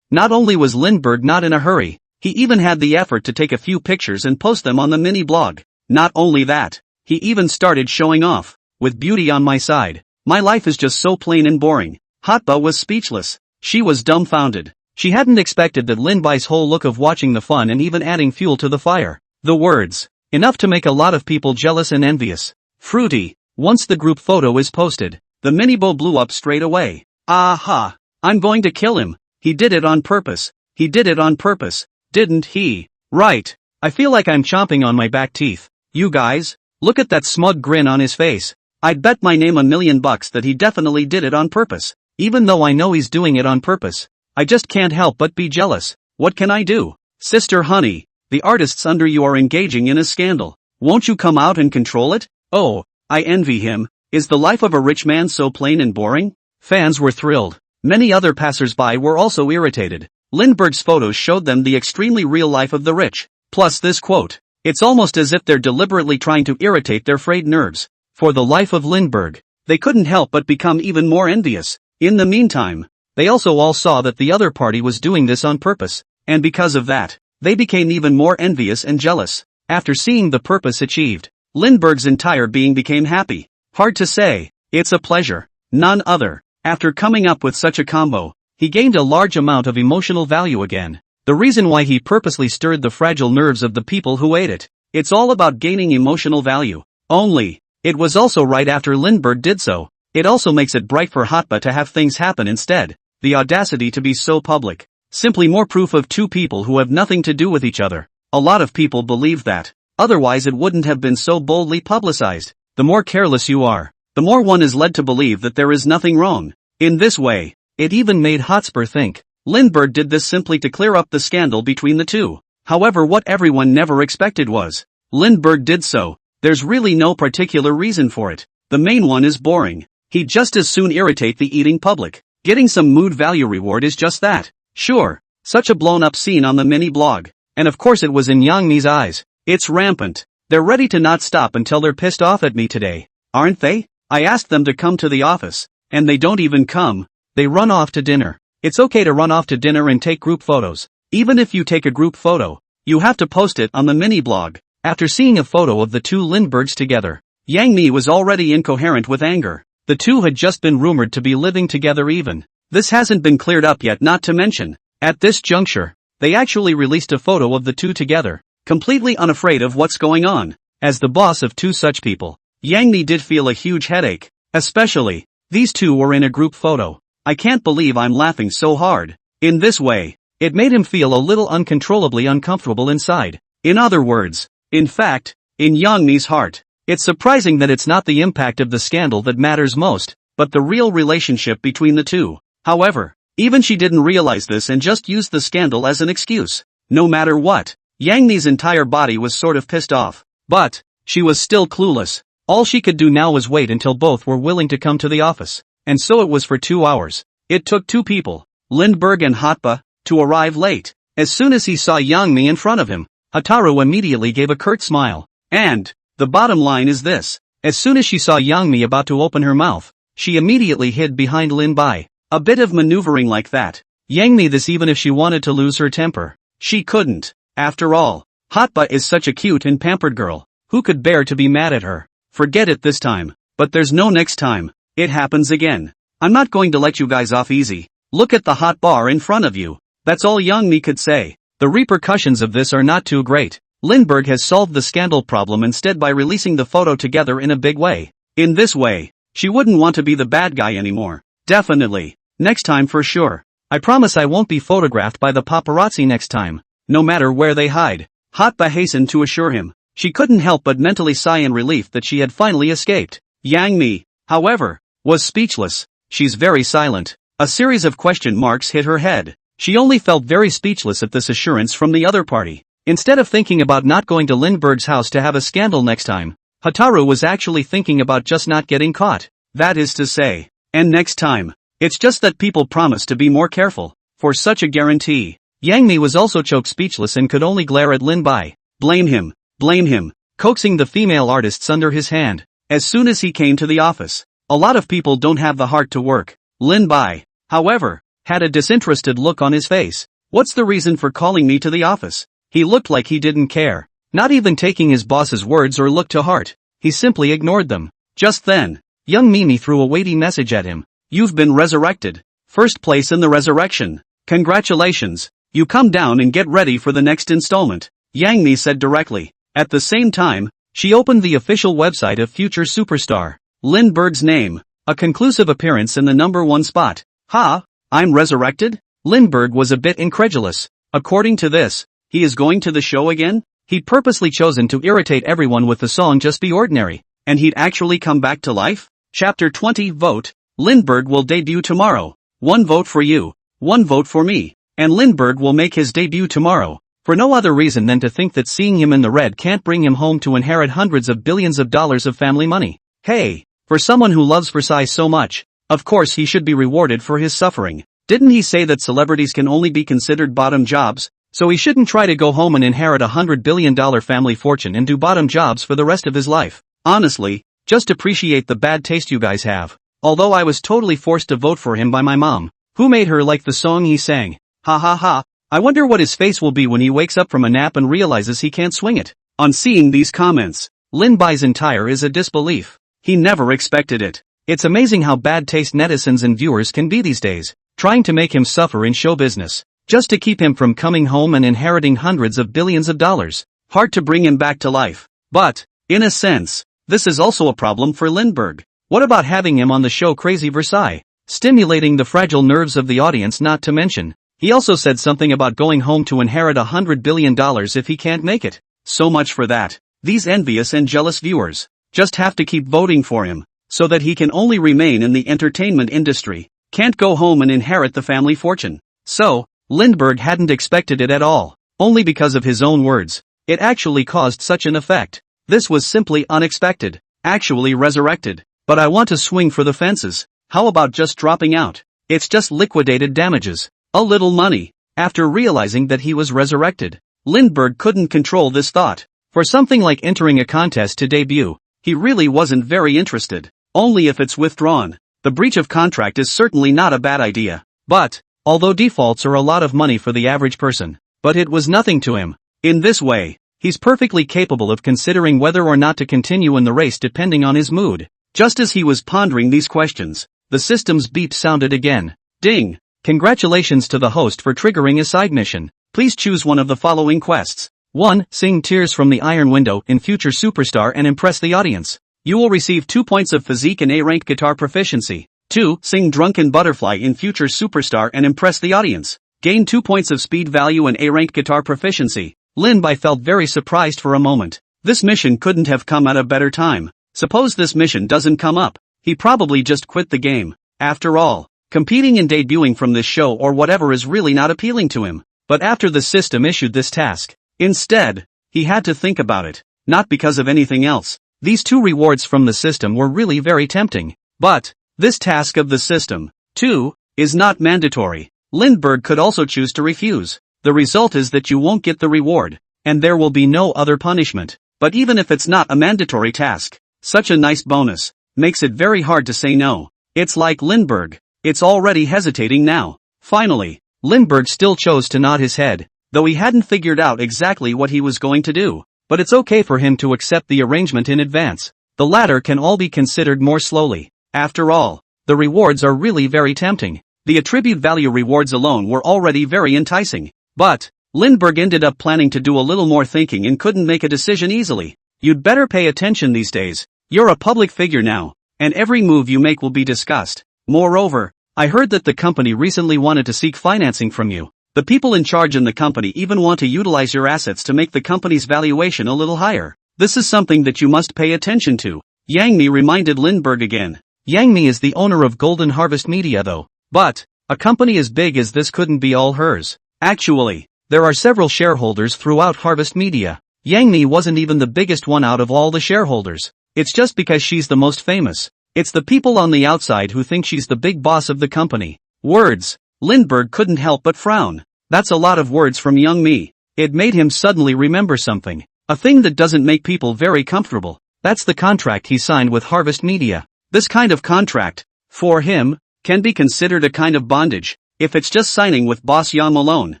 Not only was Lindbergh not in a hurry, he even had the effort to take a few pictures and post them on the mini blog. Not only that, he even started showing off. With beauty on my side, my life is just so plain and boring. Hotba was speechless. She was dumbfounded. She hadn't expected that Lin-Bai's whole look of watching the fun and even adding fuel to the fire. The words, enough to make a lot of people jealous and envious. Fruity. Once the group photo is posted, the mini-bo blew up straight away. Aha! I'm going to kill him. He did it on purpose. He did it on purpose. Didn't he? Right. I feel like I'm chomping on my back teeth. You guys, look at that smug grin on his face. I'd bet my name $1 million that he definitely did it on purpose. Even though I know he's doing it on purpose, I just can't help but be jealous. What can I do? Sister Honey, the artists under you are engaging in a scandal. Won't you come out and control it? Oh, I envy him. Is the life of a rich man so plain and boring? Fans were thrilled. Many other passers-by were also irritated. Lindbergh's photos showed them the extremely real life of the rich. Plus this quote. It's almost as if they're deliberately trying to irritate their frayed nerves. For the life of Lindbergh, they couldn't help but become even more envious. In the meantime, they also all saw that the other party was doing this on purpose, and because of that, they became even more envious and jealous. After seeing the purpose achieved, Lindbergh's entire being became happy. Hard to say, it's a pleasure. None other. After coming up with such a combo, he gained a large amount of emotional value again. The reason why he purposely stirred the fragile nerves of the people who ate it. It's all about gaining emotional value. Only, it was also right after Lindbergh did so. It also makes it bright for Hotba to have things happen instead. The audacity to be so public. Simply more proof of two people who have nothing to do with each other. A lot of people believe that. Otherwise it wouldn't have been so boldly publicized. The more careless you are, the more one is led to believe that there is nothing wrong. In this way, it even made Hotspur think. Lindbergh did this simply to clear up the scandal between the two. However, what everyone never expected was, Lindbergh did so. There's really no particular reason for it. The main one is boring. He'd just as soon irritate the eating public. Getting some mood value reward is just that. Sure, such a blown up scene on the mini blog. And of course it was in Yang Mi's eyes. It's rampant. They're ready to not stop until they're pissed off at me today. Aren't they? I asked them to come to the office, and they don't even come. They run off to dinner. It's okay to run off to dinner and take group photos. Even if you take a group photo, you have to post it on the mini blog. After seeing a photo of the two Lindberghs together, Yang Mi was already incoherent with anger. The two had just been rumored to be living together even. This hasn't been cleared up yet, not to mention, at this juncture, they actually released a photo of the two together, completely unafraid of what's going on. As the boss of two such people, Yang Mi did feel a huge headache. Especially, these two were in a group photo. I can't believe I'm laughing so hard. In this way, it made him feel a little uncontrollably uncomfortable inside. In other words, in fact, in Yang Mi's heart, it's surprising that it's not the impact of the scandal that matters most, but the real relationship between the two. However, even she didn't realize this and just used the scandal as an excuse. No matter what, Yang Mi's entire body was sort of pissed off. But, she was still clueless. All she could do now was wait until both were willing to come to the office. And so it was for 2 hours. It took two people, Lindbergh and Hotba, to arrive late. As soon as he saw Yang Mi in front of him, Hotaru immediately gave a curt smile. And, the bottom line is this. As soon as she saw Yang Mi about to open her mouth, she immediately hid behind Lin Bai. A bit of maneuvering like that. Yang Mi this even if she wanted to lose her temper. She couldn't. After all, Hotba is such a cute and pampered girl. Who could bear to be mad at her? Forget it this time. But there's no next time. It happens again. I'm not going to let you guys off easy. Look at the hot bar in front of you. That's all Yang Mi could say. The repercussions of this are not too great. Lindbergh has solved the scandal problem instead by releasing the photo together in a big way. In this way, she wouldn't want to be the bad guy anymore. Definitely. Next time for sure. I promise I won't be photographed by the paparazzi next time. No matter where they hide. Hotba hastened to assure him. She couldn't help but mentally sigh in relief that she had finally escaped. Yang Mi, however, was speechless. She's very silent. A series of question marks hit her head. She only felt very speechless at this assurance from the other party. Instead of thinking about not going to Lindbergh's house to have a scandal next time, Hotaru was actually thinking about just not getting caught. That is to say, and next time. It's just that people promise to be more careful. For such a guarantee. Yang Mi was also choked speechless and could only glare at Lin Bai. Blame him. Blame him. Coaxing the female artists under his hand. As soon as he came to the office. A lot of people don't have the heart to work. Lin Bai, however, had a disinterested look on his face. What's the reason for calling me to the office? He looked like he didn't care. Not even taking his boss's words or look to heart. He simply ignored them. Just then, young Mimi threw a weighty message at him. You've been resurrected. First place in the resurrection. Congratulations. You come down and get ready for the next installment. Yang Mi said directly. At the same time, she opened the official website of future superstar. Lindbergh's name. A conclusive appearance in the #1 spot. Ha? I'm resurrected? Lindbergh was a bit incredulous. According to this, he is going to the show again? He'd purposely chosen to irritate everyone with the song Just Be Ordinary. And he'd actually come back to life? Chapter 20 Vote. Lindbergh will debut tomorrow. 1 vote for you. 1 vote for me. And Lindbergh will make his debut tomorrow. For no other reason than to think that seeing him in the red can't bring him home to inherit hundreds of billions of dollars of family money. Hey, for someone who loves Versailles so much, of course he should be rewarded for his suffering. Didn't he say that celebrities can only be considered bottom jobs? So he shouldn't try to go home and inherit $100 billion family fortune and do bottom jobs for the rest of his life. Honestly, just appreciate the bad taste you guys have. Although I was totally forced to vote for him by my mom, who made her like the song he sang. Ha ha ha. I wonder what his face will be when he wakes up from a nap and realizes he can't swing it. On seeing these comments, Lin Bai's entire is a disbelief. He never expected it. It's amazing how bad taste netizens and viewers can be these days, trying to make him suffer in show business, just to keep him from coming home and inheriting hundreds of billions of dollars. Hard to bring him back to life. But, in a sense, this is also a problem for Lindbergh. What about having him on the show Crazy Versailles? Stimulating the fragile nerves of the audience, not to mention. He also said something about going home to inherit $100 billion if he can't make it. So much for that. These envious and jealous viewers just have to keep voting for him, so that he can only remain in the entertainment industry. Can't go home and inherit the family fortune. So, Lindbergh hadn't expected it at all. Only because of his own words. It actually caused such an effect. This was simply unexpected. Actually resurrected. But I want to swing for the fences. How about just dropping out? It's just liquidated damages. A little money. After realizing that he was resurrected, Lindbergh couldn't control this thought. For something like entering a contest to debut, he really wasn't very interested. Only if it's withdrawn. The breach of contract is certainly not a bad idea. But, although defaults are a lot of money for the average person, but it was nothing to him. In this way, he's perfectly capable of considering whether or not to continue in the race depending on his mood. Just as he was pondering these questions, the system's beep sounded again. Ding! Congratulations to the host for triggering a side mission. Please choose one of the following quests. 1. Sing Tears from the Iron Window in Future Superstar and impress the audience. You will receive 2 points of physique and A-rank guitar proficiency. 2. Sing Drunken Butterfly in Future Superstar and impress the audience. Gain 2 points of speed value and A-rank guitar proficiency. Lin Bai felt very surprised for a moment. This mission couldn't have come at a better time. Suppose this mission doesn't come up, he probably just quit the game. After all, competing and debuting from this show or whatever is really not appealing to him. But after the system issued this task, instead, he had to think about it. Not because of anything else. These 2 rewards from the system were really very tempting. But this task of the system, too, is not mandatory. Lindbergh could also choose to refuse. The result is that you won't get the reward, and there will be no other punishment. But even if it's not a mandatory task, such a nice bonus makes it very hard to say no. It's like Lindbergh, it's already hesitating now. Finally, Lindbergh still chose to nod his head, though he hadn't figured out exactly what he was going to do. But it's okay for him to accept the arrangement in advance. The latter can all be considered more slowly. After all, the rewards are really very tempting. The attribute value rewards alone were already very enticing. But Lindbergh ended up planning to do a little more thinking and couldn't make a decision easily. You'd better pay attention these days. You're a public figure now, and every move you make will be discussed. Moreover, I heard that the company recently wanted to seek financing from you. The people in charge in the company even want to utilize your assets to make the company's valuation a little higher. This is something that you must pay attention to. Yang Mi reminded Lindbergh again. Yang Mi is the owner of Golden Harvest Media though. But a company as big as this couldn't be all hers. Actually, there are several shareholders throughout Harvest Media. Yang Mi wasn't even the biggest one out of all the shareholders. It's just because she's the most famous. It's the people on the outside who think she's the big boss of the company. Words. Lindbergh couldn't help but frown. That's a lot of words from young me. It made him suddenly remember something. A thing that doesn't make people very comfortable. That's the contract he signed with Harvest Media. This kind of contract, for him, can be considered a kind of bondage. If it's just signing with boss Yang Malone,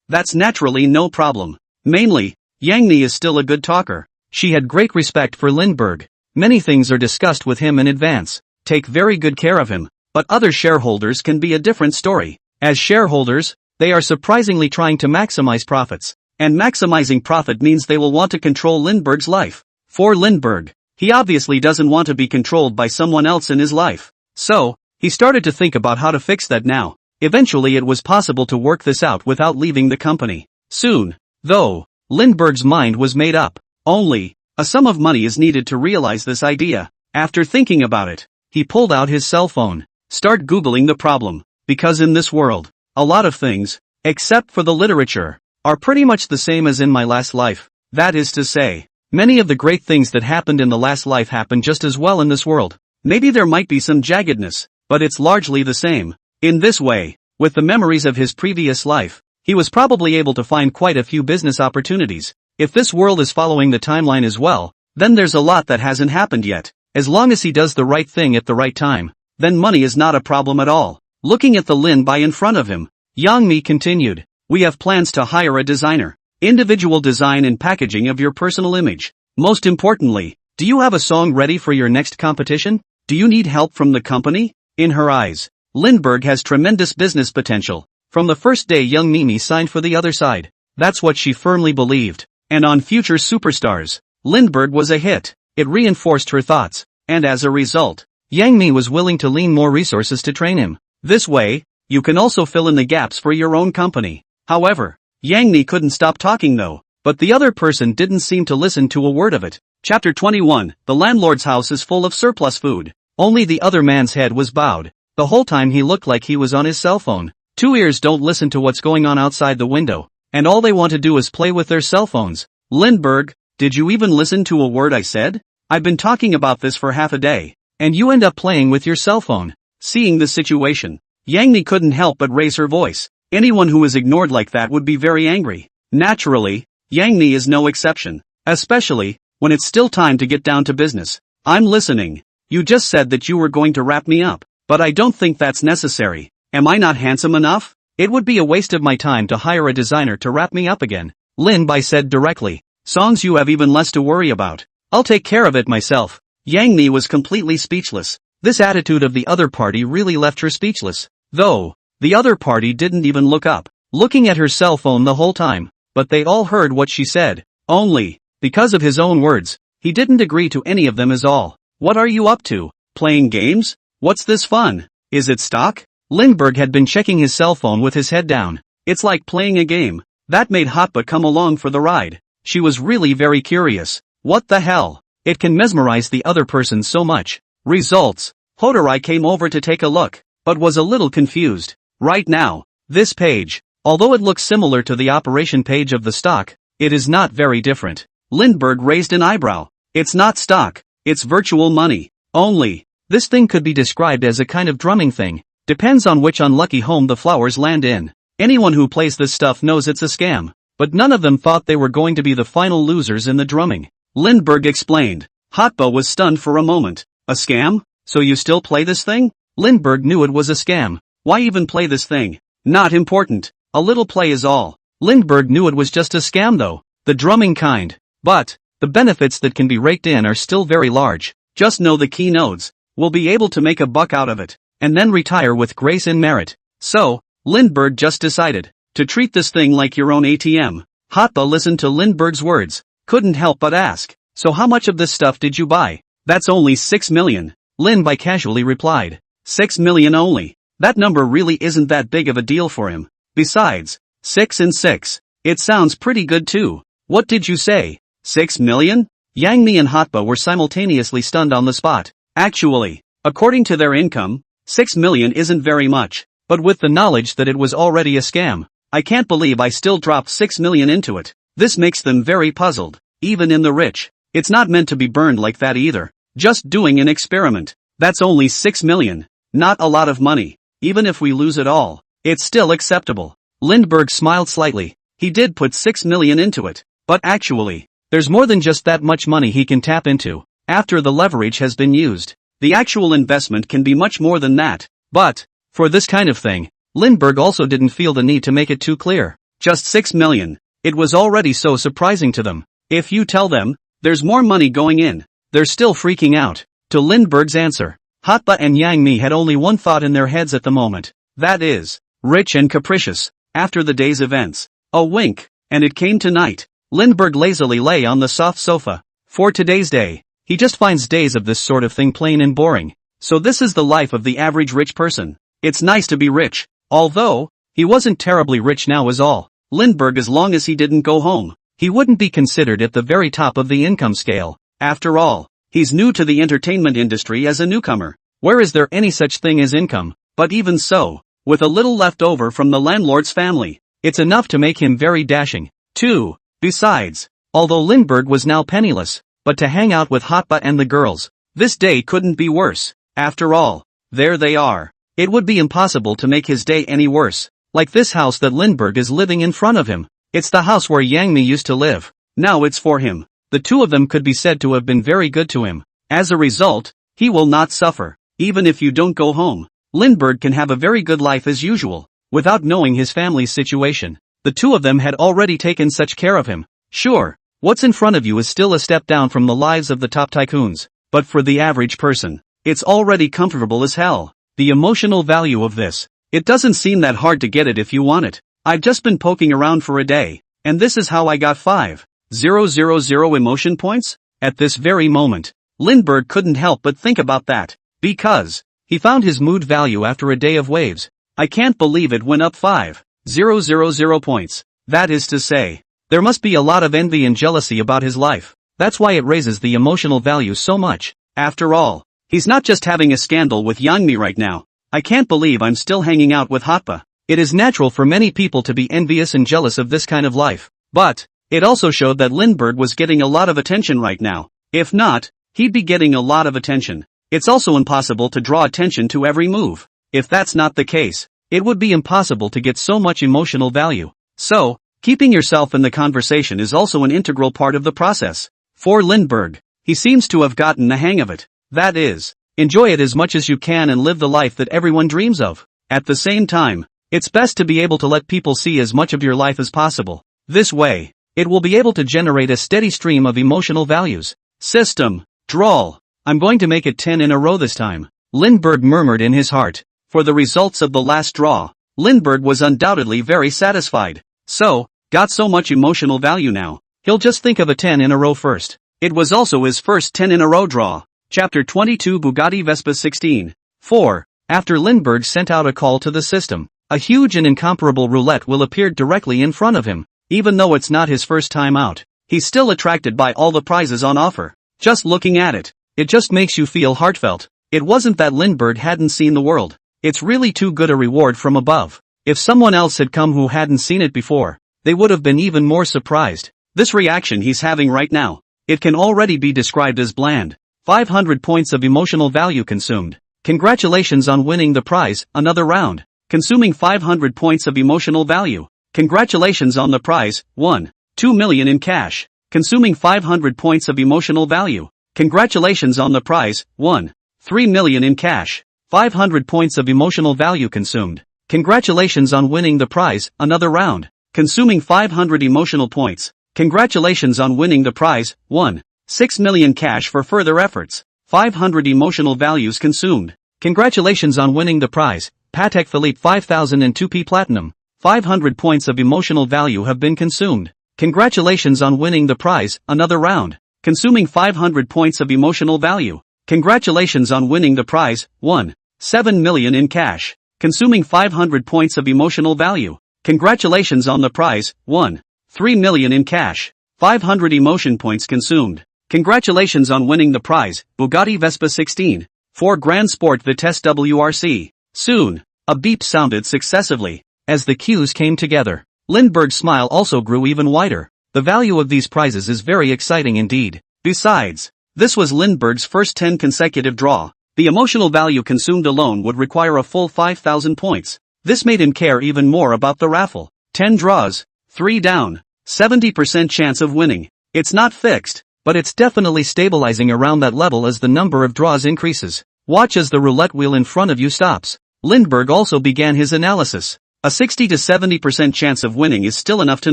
that's naturally no problem. Mainly, Yang Mi is still a good talker. She had great respect for Lindbergh. Many things are discussed with him in advance. Take very good care of him. But other shareholders can be a different story. As shareholders, they are surprisingly trying to maximize profits. And maximizing profit means they will want to control Lindbergh's life. For Lindbergh, he obviously doesn't want to be controlled by someone else in his life. So, he started to think about how to fix that now. Eventually it was possible to work this out without leaving the company. Soon, though, Lindbergh's mind was made up. Only, a sum of money is needed to realize this idea. After thinking about it, he pulled out his cell phone. Start Googling the problem. Because in this world, a lot of things, except for the literature, are pretty much the same as in my last life. That is to say, many of the great things that happened in the last life happen just as well in this world. Maybe there might be some jaggedness, but it's largely the same. In this way, with the memories of his previous life, he was probably able to find quite a few business opportunities. If this world is following the timeline as well, then there's a lot that hasn't happened yet. As long as he does the right thing at the right time, then money is not a problem at all. Looking at the Lin Bai in front of him, Yang Mi continued, we have plans to hire a designer. Individual design and packaging of your personal image. Most importantly, do you have a song ready for your next competition? Do you need help from the company? In her eyes, Lindbergh has tremendous business potential. From the first day young Mimi signed for the other side. That's what she firmly believed. And on Future Superstars, Lindbergh was a hit. It reinforced her thoughts. And as a result, Yang Mi was willing to lean more resources to train him. This way, you can also fill in the gaps for your own company. However, Yang Mi couldn't stop talking though, but the other person didn't seem to listen to a word of it. Chapter 21, the landlord's house is full of surplus food. Only the other man's head was bowed. The whole time he looked like he was on his cell phone. 2 ears don't listen to what's going on outside the window, and all they want to do is play with their cell phones. Lindbergh, did you even listen to a word I said? I've been talking about this for half a day, and you end up playing with your cell phone. Seeing the situation, Yang Mi couldn't help but raise her voice. Anyone who is ignored like that would be very angry. Naturally, Yang Mi is no exception. Especially, when it's still time to get down to business. I'm listening. You just said that you were going to wrap me up, but I don't think that's necessary. Am I not handsome enough? It would be a waste of my time to hire a designer to wrap me up again. Lin Bai said directly. Songs you have even less to worry about. I'll take care of it myself. Yang Mi was completely speechless. This attitude of the other party really left her speechless. Though, the other party didn't even look up, looking at her cell phone the whole time, but they all heard what she said. Only, because of his own words, he didn't agree to any of them as all. What are you up to? Playing games? What's this fun? Is it stock? Lindbergh had been checking his cell phone with his head down. It's like playing a game. That made Hotba come along for the ride. She was really very curious. What the hell? It can mesmerize the other person so much. Results. Hotarai came over to take a look, but was a little confused. Right now, this page, although it looks similar to the operation page of the stock, it is not very different. Lindbergh raised an eyebrow. It's not stock, it's virtual money. Only, this thing could be described as a kind of drumming thing. Depends on which unlucky home the flowers land in. Anyone who plays this stuff knows it's a scam, but none of them thought they were going to be the final losers in the drumming. Lindbergh explained. Hotba was stunned for a moment. A scam? So you still play this thing? Lindbergh knew it was a scam. Why even play this thing? Not important. A little play is all. Lindbergh knew it was just a scam though. The drumming kind. But, the benefits that can be raked in are still very large. Just know the key nodes. We'll be able to make a buck out of it, and then retire with grace and merit. So, Lindbergh just decided to treat this thing like your own ATM. Hotba listened to Lindbergh's words, couldn't help but ask, so how much of this stuff did you buy? That's only 6 million. Lindbergh casually replied. 6 million only. That number really isn't that big of a deal for him. Besides, 6 and 6. It sounds pretty good too. What did you say? 6 million? Yang Mi and Hotba were simultaneously stunned on the spot. Actually, according to their income, 6 million isn't very much, but with the knowledge that it was already a scam, I can't believe I still dropped 6 million into it. This makes them very puzzled. Even in the rich, it's not meant to be burned like that either. Just doing an experiment. That's only 6 million. Not a lot of money. Even if we lose it all, it's still acceptable. Lindbergh smiled slightly. He did put 6 million into it, but actually, there's more than just that much money he can tap into. After the leverage has been used, the actual investment can be much more than that. But, for this kind of thing, Lindbergh also didn't feel the need to make it too clear. Just 6 million. It was already so surprising to them. If you tell them, there's more money going in, they're still freaking out. To Lindbergh's answer, Hotba and Yang Mi had only one thought in their heads at the moment. That is, rich and capricious. After the day's events. A wink, and it came tonight. Lindbergh lazily lay on the soft sofa. For today's day, he just finds days of this sort of thing plain and boring. So this is the life of the average rich person. It's nice to be rich. Although, he wasn't terribly rich now is all. Lindbergh, as long as he didn't go home, he wouldn't be considered at the very top of the income scale. After all, he's new to the entertainment industry as a newcomer. Where is there any such thing as income? But even so, with a little left over from the landlord's family, it's enough to make him very dashing. 2. Besides, although Lindbergh was now penniless, but to hang out with Hotba and the girls, this day couldn't be worse. After all, there they are. It would be impossible to make his day any worse. Like this house that Lindbergh is living in front of him. It's the house where Yang Mi used to live. Now it's for him. The two of them could be said to have been very good to him. As a result, he will not suffer. Even if you don't go home, Lindbergh can have a very good life as usual, without knowing his family's situation. The two of them had already taken such care of him. Sure, what's in front of you is still a step down from the lives of the top tycoons, but for the average person, it's already comfortable as hell. The emotional value of this. It doesn't seem that hard to get it if you want it. I've just been poking around for a day, and this is how I got 5,000 emotion points? At this very moment, Lindbergh couldn't help but think about that, because he found his mood value after a day of waves. I can't believe it went up 5,000 points. That is to say, there must be a lot of envy and jealousy about his life. That's why it raises the emotional value so much. After all, he's not just having a scandal with Yang Mi right now. I can't believe I'm still hanging out with Hotba. It is natural for many people to be envious and jealous of this kind of life. But, it also showed that Lindbergh was getting a lot of attention right now. If not, he'd be getting a lot of attention. It's also impossible to draw attention to every move. If that's not the case, it would be impossible to get so much emotional value. So, keeping yourself in the conversation is also an integral part of the process. For Lindbergh, he seems to have gotten the hang of it. That is, enjoy it as much as you can and live the life that everyone dreams of. At the same time, it's best to be able to let people see as much of your life as possible. This way, it will be able to generate a steady stream of emotional values. System. Drawl. I'm going to make it 10 in a row this time. Lindbergh murmured in his heart. For the results of the last draw, Lindbergh was undoubtedly very satisfied. So, got so much emotional value now. He'll just think of a 10 in a row first. It was also his first 10 in a row draw. Chapter 22 Bugatti Vespa 16. 4. After Lindbergh sent out a call to the system, a huge and incomparable roulette wheel appeared directly in front of him. Even though it's not his first time out, he's still attracted by all the prizes on offer. Just looking at it, it just makes you feel heartfelt. It wasn't that Lindbergh hadn't seen the world. It's really too good a reward from above. If someone else had come who hadn't seen it before, they would have been even more surprised. This reaction he's having right now, it can already be described as bland. 500 points of emotional value consumed. Congratulations on winning the prize, another round. Consuming 500 points of emotional value. Congratulations on the prize, 1. 2 million in cash. Consuming 500 points of emotional value. Congratulations on the prize, 1. 3 million in cash. 500 points of emotional value consumed. Congratulations on winning the prize, another round. Consuming 500 emotional points. Congratulations on winning the prize, 1. 6 million cash for further efforts. 500 emotional values consumed. Congratulations on winning the prize, Patek Philippe 5002p Platinum. 500 points of emotional value have been consumed. Congratulations on winning the prize, another round. Consuming 500 points of emotional value. Congratulations on winning the prize, 1. 7 million in cash. Consuming 500 points of emotional value. Congratulations on the prize, 1. 3 million in cash. 500 emotion points consumed. Congratulations on winning the prize, Bugatti Vespa 16. 4 Grand Sport Vitesse WRC. Soon, a beep sounded successively. As the cues came together, Lindbergh's smile also grew even wider. The value of these prizes is very exciting indeed. Besides, this was Lindbergh's first 10 consecutive draw. The emotional value consumed alone would require a full 5,000 points. This made him care even more about the raffle. 10 draws, 3 down, 70% chance of winning. It's not fixed, but it's definitely stabilizing around that level as the number of draws increases. Watch as the roulette wheel in front of you stops. Lindbergh also began his analysis. A 60 to 70% chance of winning is still enough to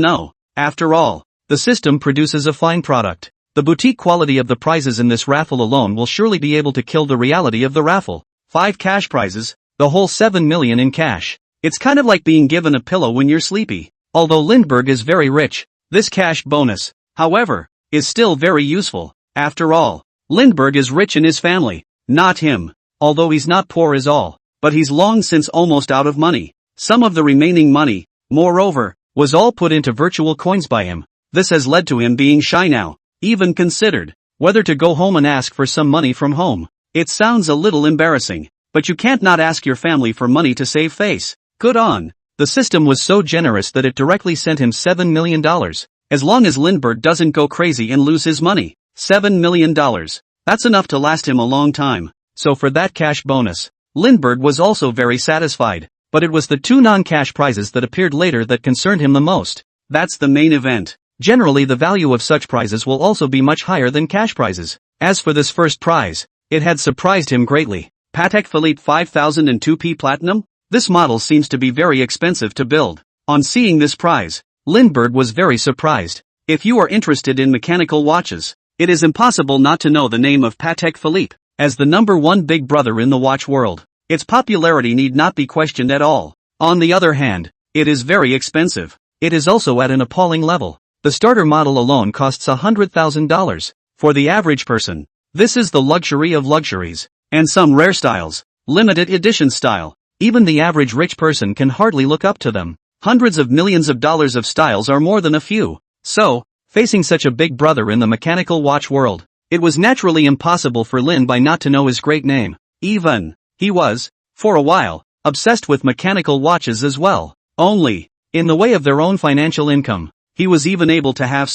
know. After all, the system produces a fine product. The boutique quality of the prizes in this raffle alone will surely be able to kill the reality of the raffle. 5 cash prizes, the whole 7 million in cash. It's kind of like being given a pillow when you're sleepy. Although Lindbergh is very rich, this cash bonus, however, is still very useful. After all, Lindbergh is rich in his family, not him. Although he's not poor is all, but he's long since almost out of money. Some of the remaining money, moreover, was all put into virtual coins by him. This has led to him being shy now. Even considered whether to go home and ask for some money from home. It sounds a little embarrassing, but you can't not ask your family for money to save face. Good on. The system was so generous that it directly sent him $7 million. As long as Lindbergh doesn't go crazy and lose his money. $7 million. That's enough to last him a long time. So for that cash bonus, Lindbergh was also very satisfied. But it was the 2 non-cash prizes that appeared later that concerned him the most. That's the main event. Generally the value of such prizes will also be much higher than cash prizes. As for this first prize, it had surprised him greatly. Patek Philippe 5002p Platinum? This model seems to be very expensive to build. On seeing this prize, Lindbergh was very surprised. If you are interested in mechanical watches, it is impossible not to know the name of Patek Philippe, as the #1 big brother in the watch world. Its popularity need not be questioned at all. On the other hand, it is very expensive. It is also at an appalling level. The starter model alone costs $100,000. For the average person, this is the luxury of luxuries. And some rare styles, limited edition style, even the average rich person can hardly look up to them. Hundreds of millions of dollars of styles are more than a few. So, facing such a big brother in the mechanical watch world, it was naturally impossible for Lindbergh not to know his great name. Even, he was, for a while, obsessed with mechanical watches as well. Only, in the way of their own financial income, he was even able to have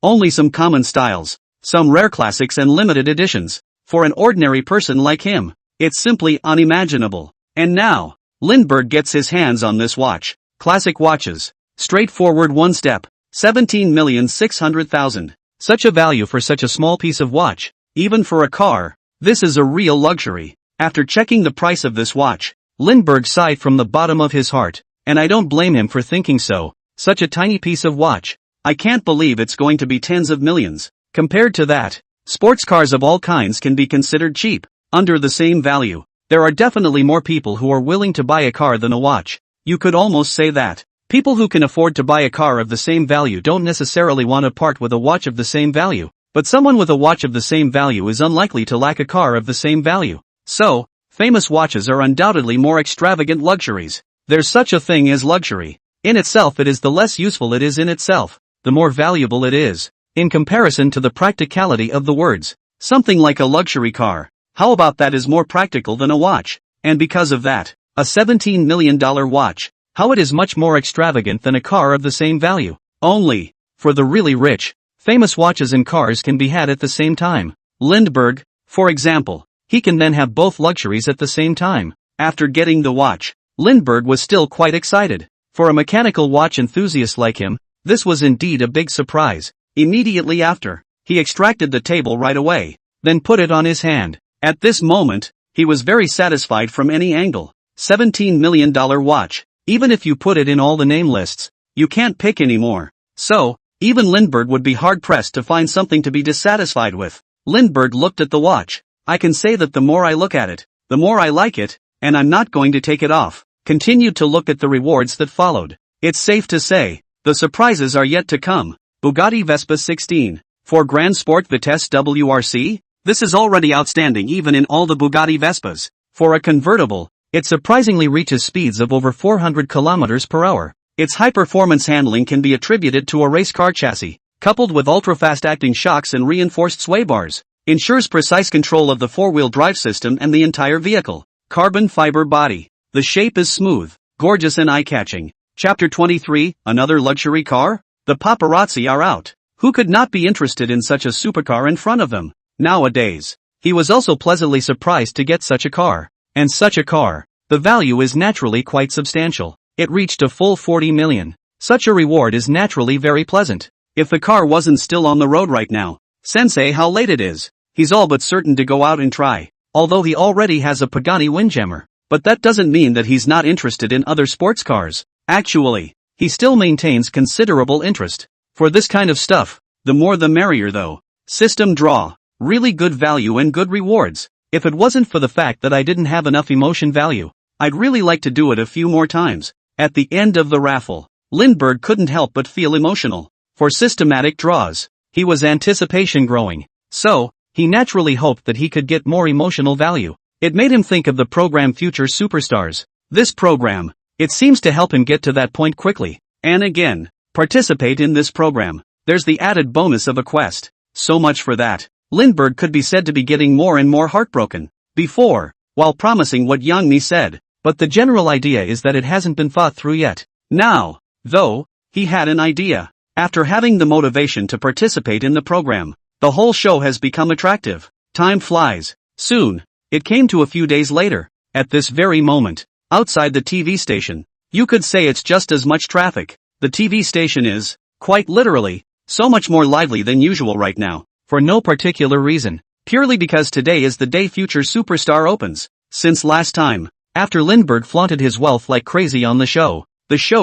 only some common styles, some rare classics and limited editions. For an ordinary person like him, it's simply unimaginable. And now, Lindbergh gets his hands on this watch. Classic watches. Straightforward one step. 17,600,000. Such a value for such a small piece of watch. Even for a car, this is a real luxury. After checking the price of this watch, Lindbergh sighed from the bottom of his heart. And I don't blame him for thinking so. Such a tiny piece of watch. I can't believe it's going to be tens of millions. Compared to that, sports cars of all kinds can be considered cheap. Under the same value, there are definitely more people who are willing to buy a car than a watch. You could almost say that People who can afford to buy a car of the same value don't necessarily want to part with a watch of the same value, but someone with a watch of the same value is unlikely to lack a car of the same value. So, famous watches are undoubtedly more extravagant luxuries. There's such a thing as luxury. In itself, it is the less useful it is in itself, the more valuable it is. In comparison to the practicality of the words, something like a luxury car, how about that is more practical than a watch? And because of that, a $17 million watch, how it is much more extravagant than a car of the same value. Only, for the really rich, famous watches and cars can be had at the same time. Lindbergh, for example, he can then have both luxuries at the same time. After getting the watch, Lindbergh was still quite excited. For a mechanical watch enthusiast like him, this was indeed a big surprise. Immediately after, he extracted the table right away, then put it on his hand. At this moment, he was very satisfied from any angle. $17 million watch. Even if you put it in all the name lists, you can't pick anymore. So, even Lindbergh would be hard-pressed to find something to be dissatisfied with. Lindbergh looked at the watch. I can say that the more I look at it, the more I like it, and I'm not going to take it off. Continued to look at the rewards that followed. It's safe to say, the surprises are yet to come. Bugatti Vespa 16. For Grand Sport Vitesse WRC? This is already outstanding even in all the Bugatti Vespas. For a convertible, it surprisingly reaches speeds of over 400 km per hour. Its high-performance handling can be attributed to a race car chassis, coupled with ultra-fast acting shocks and reinforced sway bars. Ensures precise control of the four-wheel drive system and the entire vehicle. Carbon fiber body. The shape is smooth, gorgeous and eye-catching. Chapter 23, another luxury car? The paparazzi are out. Who could not be interested in such a supercar in front of them? Nowadays, he was also pleasantly surprised to get such a car. And such a car, the value is naturally quite substantial. It reached a full 40 million. Such a reward is naturally very pleasant. If the car wasn't still on the road right now, sensei how late it is. He's all but certain to go out and try. Although he already has a Pagani Windjammer. But that doesn't mean that he's not interested in other sports cars. Actually, he still maintains considerable interest. For this kind of stuff, the more the merrier though. System draw. Really good value and good rewards. If it wasn't for the fact that I didn't have enough emotion value, I'd really like to do it a few more times. At the end of the raffle, Lindbergh couldn't help but feel emotional. For systematic draws, he was anticipation growing. So, he naturally hoped that he could get more emotional value. It made him think of the program Future Superstars. This program, it seems to help him get to that point quickly. And again, participate in this program. There's the added bonus of a quest. So much for that. Lindbergh could be said to be getting more and more heartbroken. Before, while promising what Young Mi said. But the general idea is that it hasn't been thought through yet. Now, though, he had an idea. After having the motivation to participate in the program, the whole show has become attractive. Time flies. Soon. It came to a few days later. At this very moment, outside the TV station, you could say it's just as much traffic. The TV station is, quite literally, so much more lively than usual right now, for no particular reason, purely because today is the day Future Superstar opens. Since last time, after Lindbergh flaunted his wealth like crazy on the show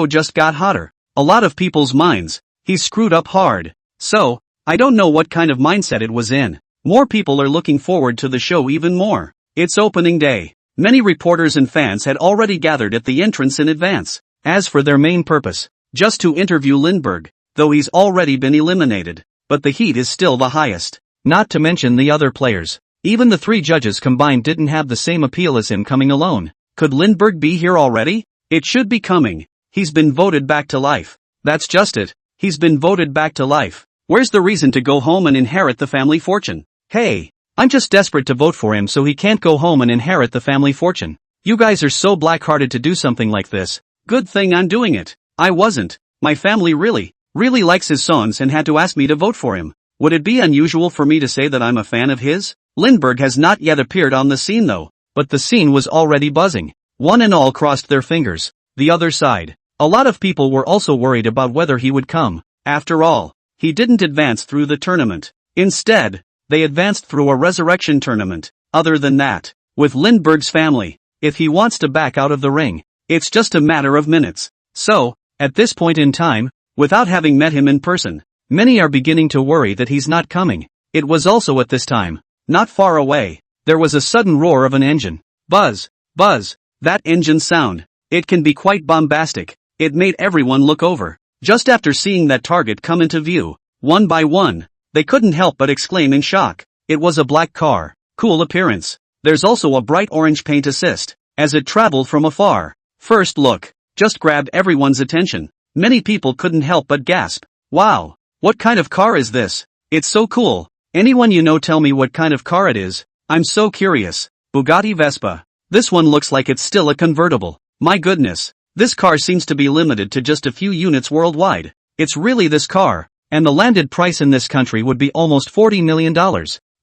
just got hotter. A lot of people's minds, he screwed up hard. So, I don't know what kind of mindset it was in. More people are looking forward to the show even more. It's opening day. Many reporters and fans had already gathered at the entrance in advance. As for their main purpose, just to interview Lindbergh, though he's already been eliminated. But the heat is still the highest. Not to mention the other players. Even the three judges combined didn't have the same appeal as him coming alone. Could Lindbergh be here already? It should be coming. He's been voted back to life. That's just it. He's been voted back to life. Where's the reason to go home and inherit the family fortune? Hey. I'm just desperate to vote for him so he can't go home and inherit the family fortune. You guys are so black-hearted to do something like this. Good thing I'm doing it. I wasn't. My family really likes his songs and had to ask me to vote for him. Would it be unusual for me to say that I'm a fan of his? Lindbergh has not yet appeared on the scene though. But the scene was already buzzing. One and all crossed their fingers. The other side. A lot of people were also worried about whether he would come. After all, he didn't advance through the tournament. Instead, they advanced through a resurrection tournament. Other than that, with Lindbergh's family, if he wants to back out of the ring, it's just a matter of minutes. So, at this point in time, without having met him in person, many are beginning to worry that he's not coming. It was also at this time, not far away, there was a sudden roar of an engine. Buzz, buzz, that engine sound. It can be quite bombastic. It made everyone look over. Just after seeing that target come into view, one by one, they couldn't help but exclaim in shock. It was a black car. Cool appearance. There's also a bright orange paint assist, as it traveled from afar. First look just grabbed everyone's attention. Many people couldn't help but gasp. Wow! What kind of car is this? It's so cool. Anyone you know tell me what kind of car it is? I'm so curious. Bugatti Vespa. This one looks like it's still a convertible. My goodness. This car seems to be limited to just a few units worldwide. It's really this car, and the landed price in this country would be almost $40 million.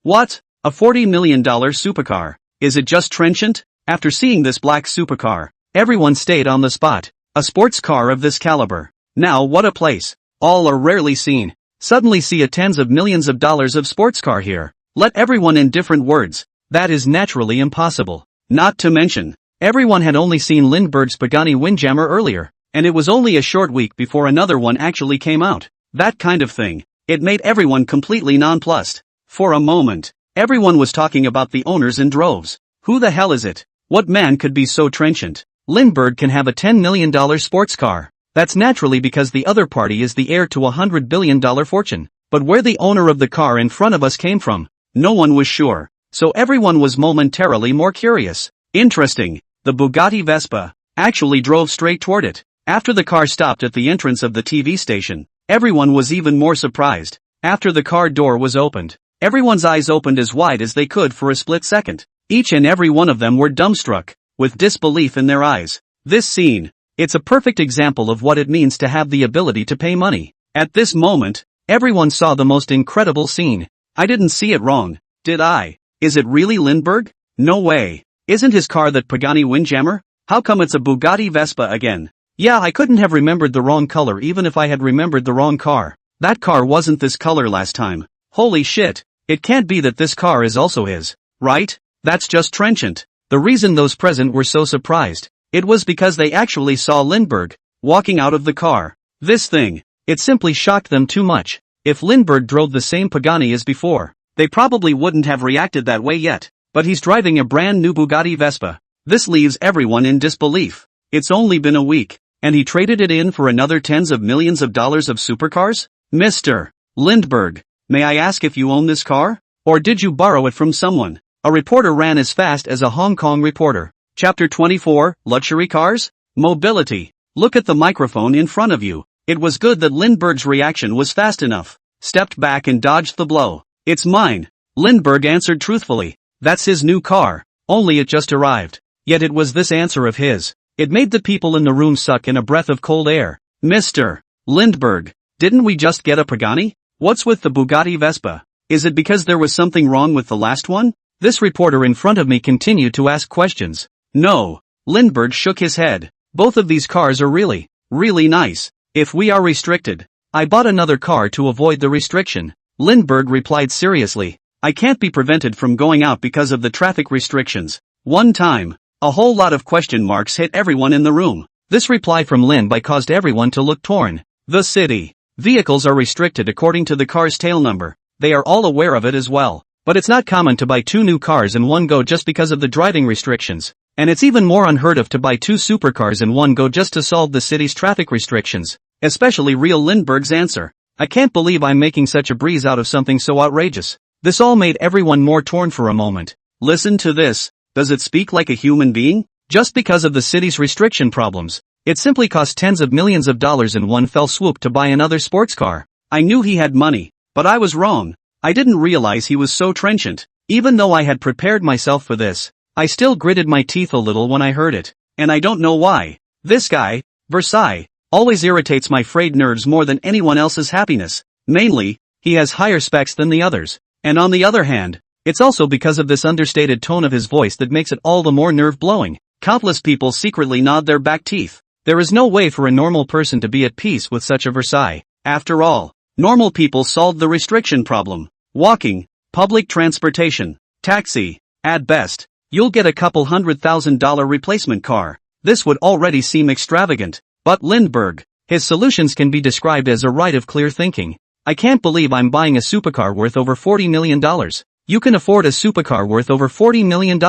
What? A $40 million supercar? Is it just trenchant? After seeing this black supercar, everyone stayed on the spot. A sports car of this caliber. Now what a place. All are rarely seen. Suddenly see a tens of millions of dollars of sports car here. Let everyone in different words. That is naturally impossible. Not to mention, everyone had only seen Lindbergh's Pagani Windjammer earlier, and it was only a short week before another one actually came out. That kind of thing. It made everyone completely nonplussed. For a moment, everyone was talking about the owners in droves. Who the hell is it? What man could be so trenchant? Lindbergh can have a $10 million sports car. That's naturally because the other party is the heir to a $100 billion fortune. But where the owner of the car in front of us came from, no one was sure. So everyone was momentarily more curious. Interesting. The Bugatti Vespa actually drove straight toward it. After the car stopped at the entrance of the TV station, everyone was even more surprised. After the car door was opened, everyone's eyes opened as wide as they could for a split second. Each and every one of them were dumbstruck, with disbelief in their eyes. This scene, it's a perfect example of what it means to have the ability to pay money. At this moment, everyone saw the most incredible scene. I didn't see it wrong, did I? Is it really Lindbergh? No way. Isn't his car that Pagani Windjammer? How come it's a Bugatti Vespa again? Yeah, I couldn't have remembered the wrong color even if I had remembered the wrong car. That car wasn't this color last time. Holy shit. It can't be that this car is also his, right? That's just trenchant. The reason those present were so surprised, it was because they actually saw Lindbergh walking out of the car. This thing, it simply shocked them too much. If Lindbergh drove the same Pagani as before, they probably wouldn't have reacted that way yet. But he's driving a brand new Bugatti Vespa. This leaves everyone in disbelief. It's only been a week, and he traded it in for another tens of millions of dollars of supercars? Mr. Lindbergh, may I ask if you own this car? Or did you borrow it from someone? A reporter ran as fast as a Hong Kong reporter. Chapter 24, Luxury Cars? Mobility. Look at the microphone in front of you. It was good that Lindbergh's reaction was fast enough. Stepped back and dodged the blow. It's mine. Lindbergh answered truthfully. That's his new car. Only it just arrived. Yet it was this answer of his. It made the people in the room suck in a breath of cold air. Mr. Lindbergh, didn't we just get a Pagani? What's with the Bugatti Vespa? Is it because there was something wrong with the last one? This reporter in front of me continued to ask questions. No. Lindbergh shook his head. Both of these cars are really, really nice. If we are restricted, I bought another car to avoid the restriction. Lindbergh replied seriously. I can't be prevented from going out because of the traffic restrictions. One time, a whole lot of question marks hit everyone in the room. This reply from Lindbergh caused everyone to look torn. The city. Vehicles are restricted according to the car's tail number. They are all aware of it as well. But it's not common to buy 2 new cars in one go just because of the driving restrictions. And it's even more unheard of to buy 2 supercars in one go just to solve the city's traffic restrictions. Especially real Lindbergh's answer. I can't believe I'm making such a breeze out of something so outrageous. This all made everyone more torn for a moment. Listen to this. Does it speak like a human being? Just because of the city's restriction problems, it simply cost tens of millions of dollars in one fell swoop to buy another sports car. I knew he had money, but I was wrong. I didn't realize he was so trenchant. Even though I had prepared myself for this, I still gritted my teeth a little when I heard it. And I don't know why. This guy, Versailles, always irritates my frayed nerves more than anyone else's happiness. Mainly, he has higher specs than the others. And on the other hand, it's also because of this understated tone of his voice that makes it all the more nerve-blowing. Countless people secretly nod their back teeth. There is no way for a normal person to be at peace with such a Versailles. After all, normal people solved the restriction problem. Walking, public transportation, taxi, at best, you'll get a couple $100,000 replacement car. This would already seem extravagant. But Lindbergh, his solutions can be described as a rite of clear thinking. I can't believe I'm buying a supercar worth over $40 million. You can afford a supercar worth over $40 million.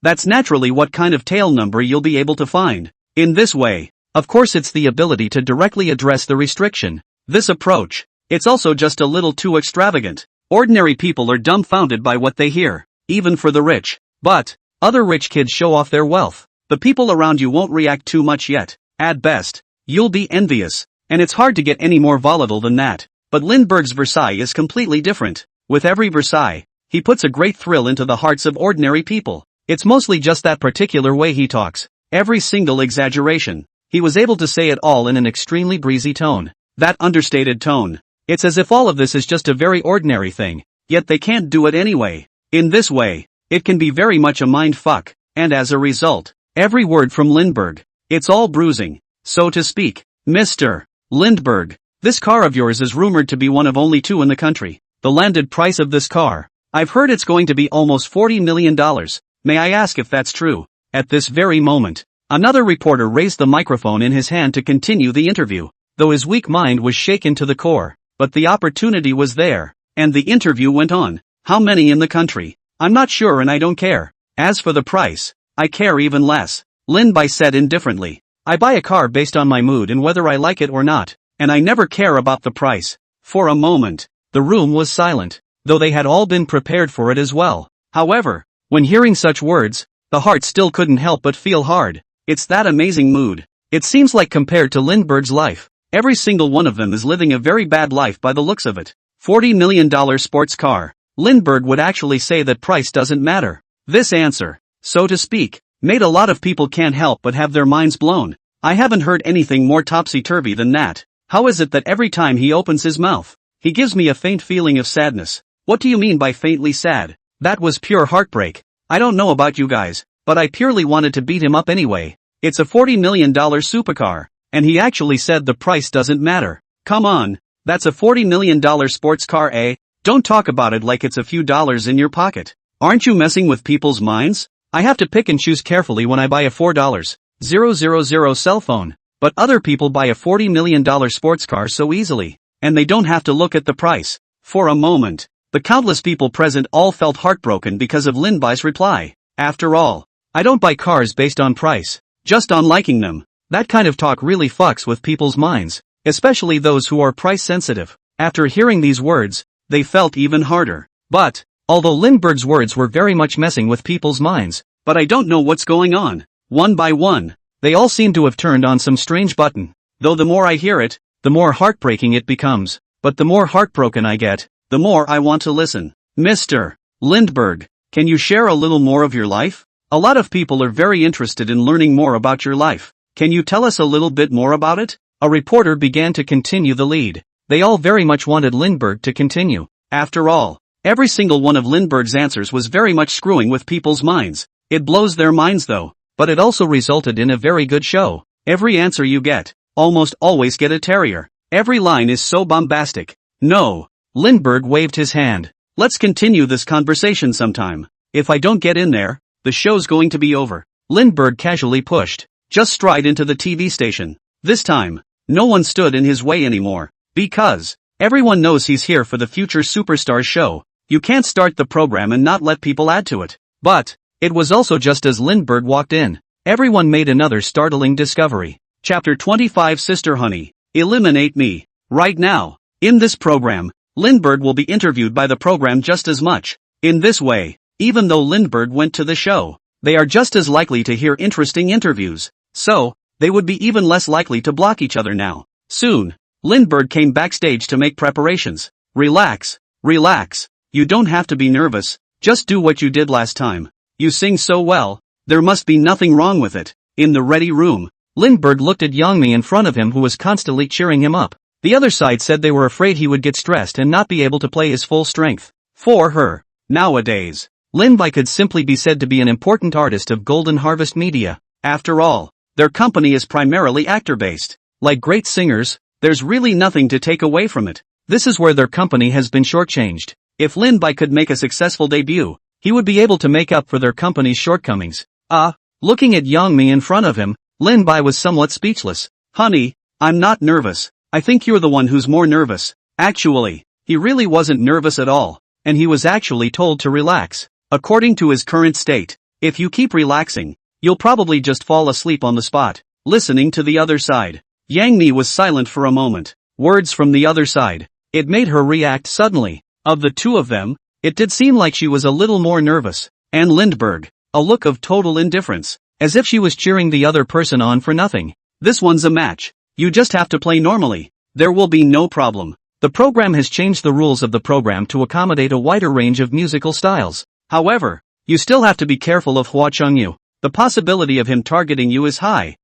That's naturally what kind of tail number you'll be able to find. In this way, Of course it's the ability to directly address the restriction. This approach, it's also just a little too extravagant. Ordinary people are dumbfounded by what they hear, even for the rich. But, other rich kids show off their wealth. The people around you won't react too much yet. At best, you'll be envious. And it's hard to get any more volatile than that. But Lindbergh's Versailles is completely different. With every Versailles, he puts a great thrill into the hearts of ordinary people. It's mostly just that particular way he talks. Every single exaggeration. He was able to say it all in an extremely breezy tone. That understated tone. It's as if all of this is just a very ordinary thing, yet they can't do it anyway. In this way, it can be very much a mind fuck, and as a result, every word from Lindbergh, it's all bruising, so to speak. Mr. Lindbergh, this car of yours is rumored to be one of only 2 in the country. The landed price of this car, I've heard it's going to be almost $40 million. May I ask if that's true? At this very moment, another reporter raised the microphone in his hand to continue the interview, though his weak mind was shaken to the core. But the opportunity was there, and the interview went on. How many in the country? I'm not sure and I don't care. As for the price, I care even less. Lindbergh said indifferently. I buy a car based on my mood and whether I like it or not, and I never care about the price. For a moment, the room was silent, though they had all been prepared for it as well. However, when hearing such words, the heart still couldn't help but feel hard. It's that amazing mood. It seems like compared to Lindbergh's life, every single one of them is living a very bad life by the looks of it. $40 million sports car. Lindbergh would actually say that price doesn't matter. This answer, so to speak, made a lot of people can't help but have their minds blown. I haven't heard anything more topsy-turvy than that. How is it that every time he opens his mouth, he gives me a faint feeling of sadness? What do you mean by faintly sad? That was pure heartbreak. I don't know about you guys, but I purely wanted to beat him up anyway. It's a $40 million supercar. And he actually said the price doesn't matter. Come on, that's a $40 million sports car, eh? Don't talk about it like it's a few dollars in your pocket. Aren't you messing with people's minds? I have to pick and choose carefully when I buy a $4,000 cell phone. But other people buy a $40 million sports car so easily, and they don't have to look at the price. For a moment, the countless people present all felt heartbroken because of Lindbergh's reply. After all, I don't buy cars based on price, just on liking them. That kind of talk really fucks with people's minds, especially those who are price sensitive. After hearing these words, they felt even harder. But, although Lindbergh's words were very much messing with people's minds, but I don't know what's going on. One by one, they all seem to have turned on some strange button. Though the more I hear it, the more heartbreaking it becomes. But the more heartbroken I get, the more I want to listen. Mr. Lindbergh, can you share a little more of your life? A lot of people are very interested in learning more about your life. Can you tell us a little bit more about it? A reporter began to continue the lead. They all very much wanted Lindbergh to continue. After all, every single one of Lindbergh's answers was very much screwing with people's minds. It blows their minds though, but it also resulted in a very good show. Every answer you get, almost always get a terrier. Every line is so bombastic. No. Lindbergh waved his hand. Let's continue this conversation sometime. If I don't get in there, the show's going to be over. Lindbergh casually pushed just straight into the TV station. This time, no one stood in his way anymore. Because everyone knows he's here for the future superstars show. You can't start the program and not let people add to it. But it was also just as Lindbergh walked in, everyone made another startling discovery. Chapter 25 Sister Honey, Eliminate Me. Right now, in this program, Lindbergh will be interviewed by the program just as much. In this way, even though Lindbergh went to the show, they are just as likely to hear interesting interviews. So, they would be even less likely to block each other now. Soon, Lindbergh came backstage to make preparations. Relax, relax. You don't have to be nervous, just do what you did last time. You sing so well, there must be nothing wrong with it. In the ready room, Lindbergh looked at Youngmi in front of him who was constantly cheering him up. The other side said they were afraid he would get stressed and not be able to play his full strength. For her, nowadays, Lindbergh could simply be said to be an important artist of Golden Harvest Media. After all, their company is primarily actor-based. Like great singers, there's really nothing to take away from it. This is where their company has been shortchanged. If Lindbergh could make a successful debut, he would be able to make up for their company's shortcomings. Looking at Youngmi in front of him, Lindbergh was somewhat speechless. Honey, I'm not nervous. I think you're the one who's more nervous. Actually, he really wasn't nervous at all, and he was actually told to relax. According to his current state, if you keep relaxing, you'll probably just fall asleep on the spot. listening to the other side. Yang Mi was silent for a moment. Words from the other side. It made her react suddenly. Of the two of them, it did seem like she was a little more nervous. And Lindbergh, a look of total indifference, as if she was cheering the other person on for nothing. This one's a match. You just have to play normally. There will be no problem. The program has changed the rules of the program to accommodate a wider range of musical styles. However, you still have to be careful of Hua Chengyu. The possibility of him targeting you is high.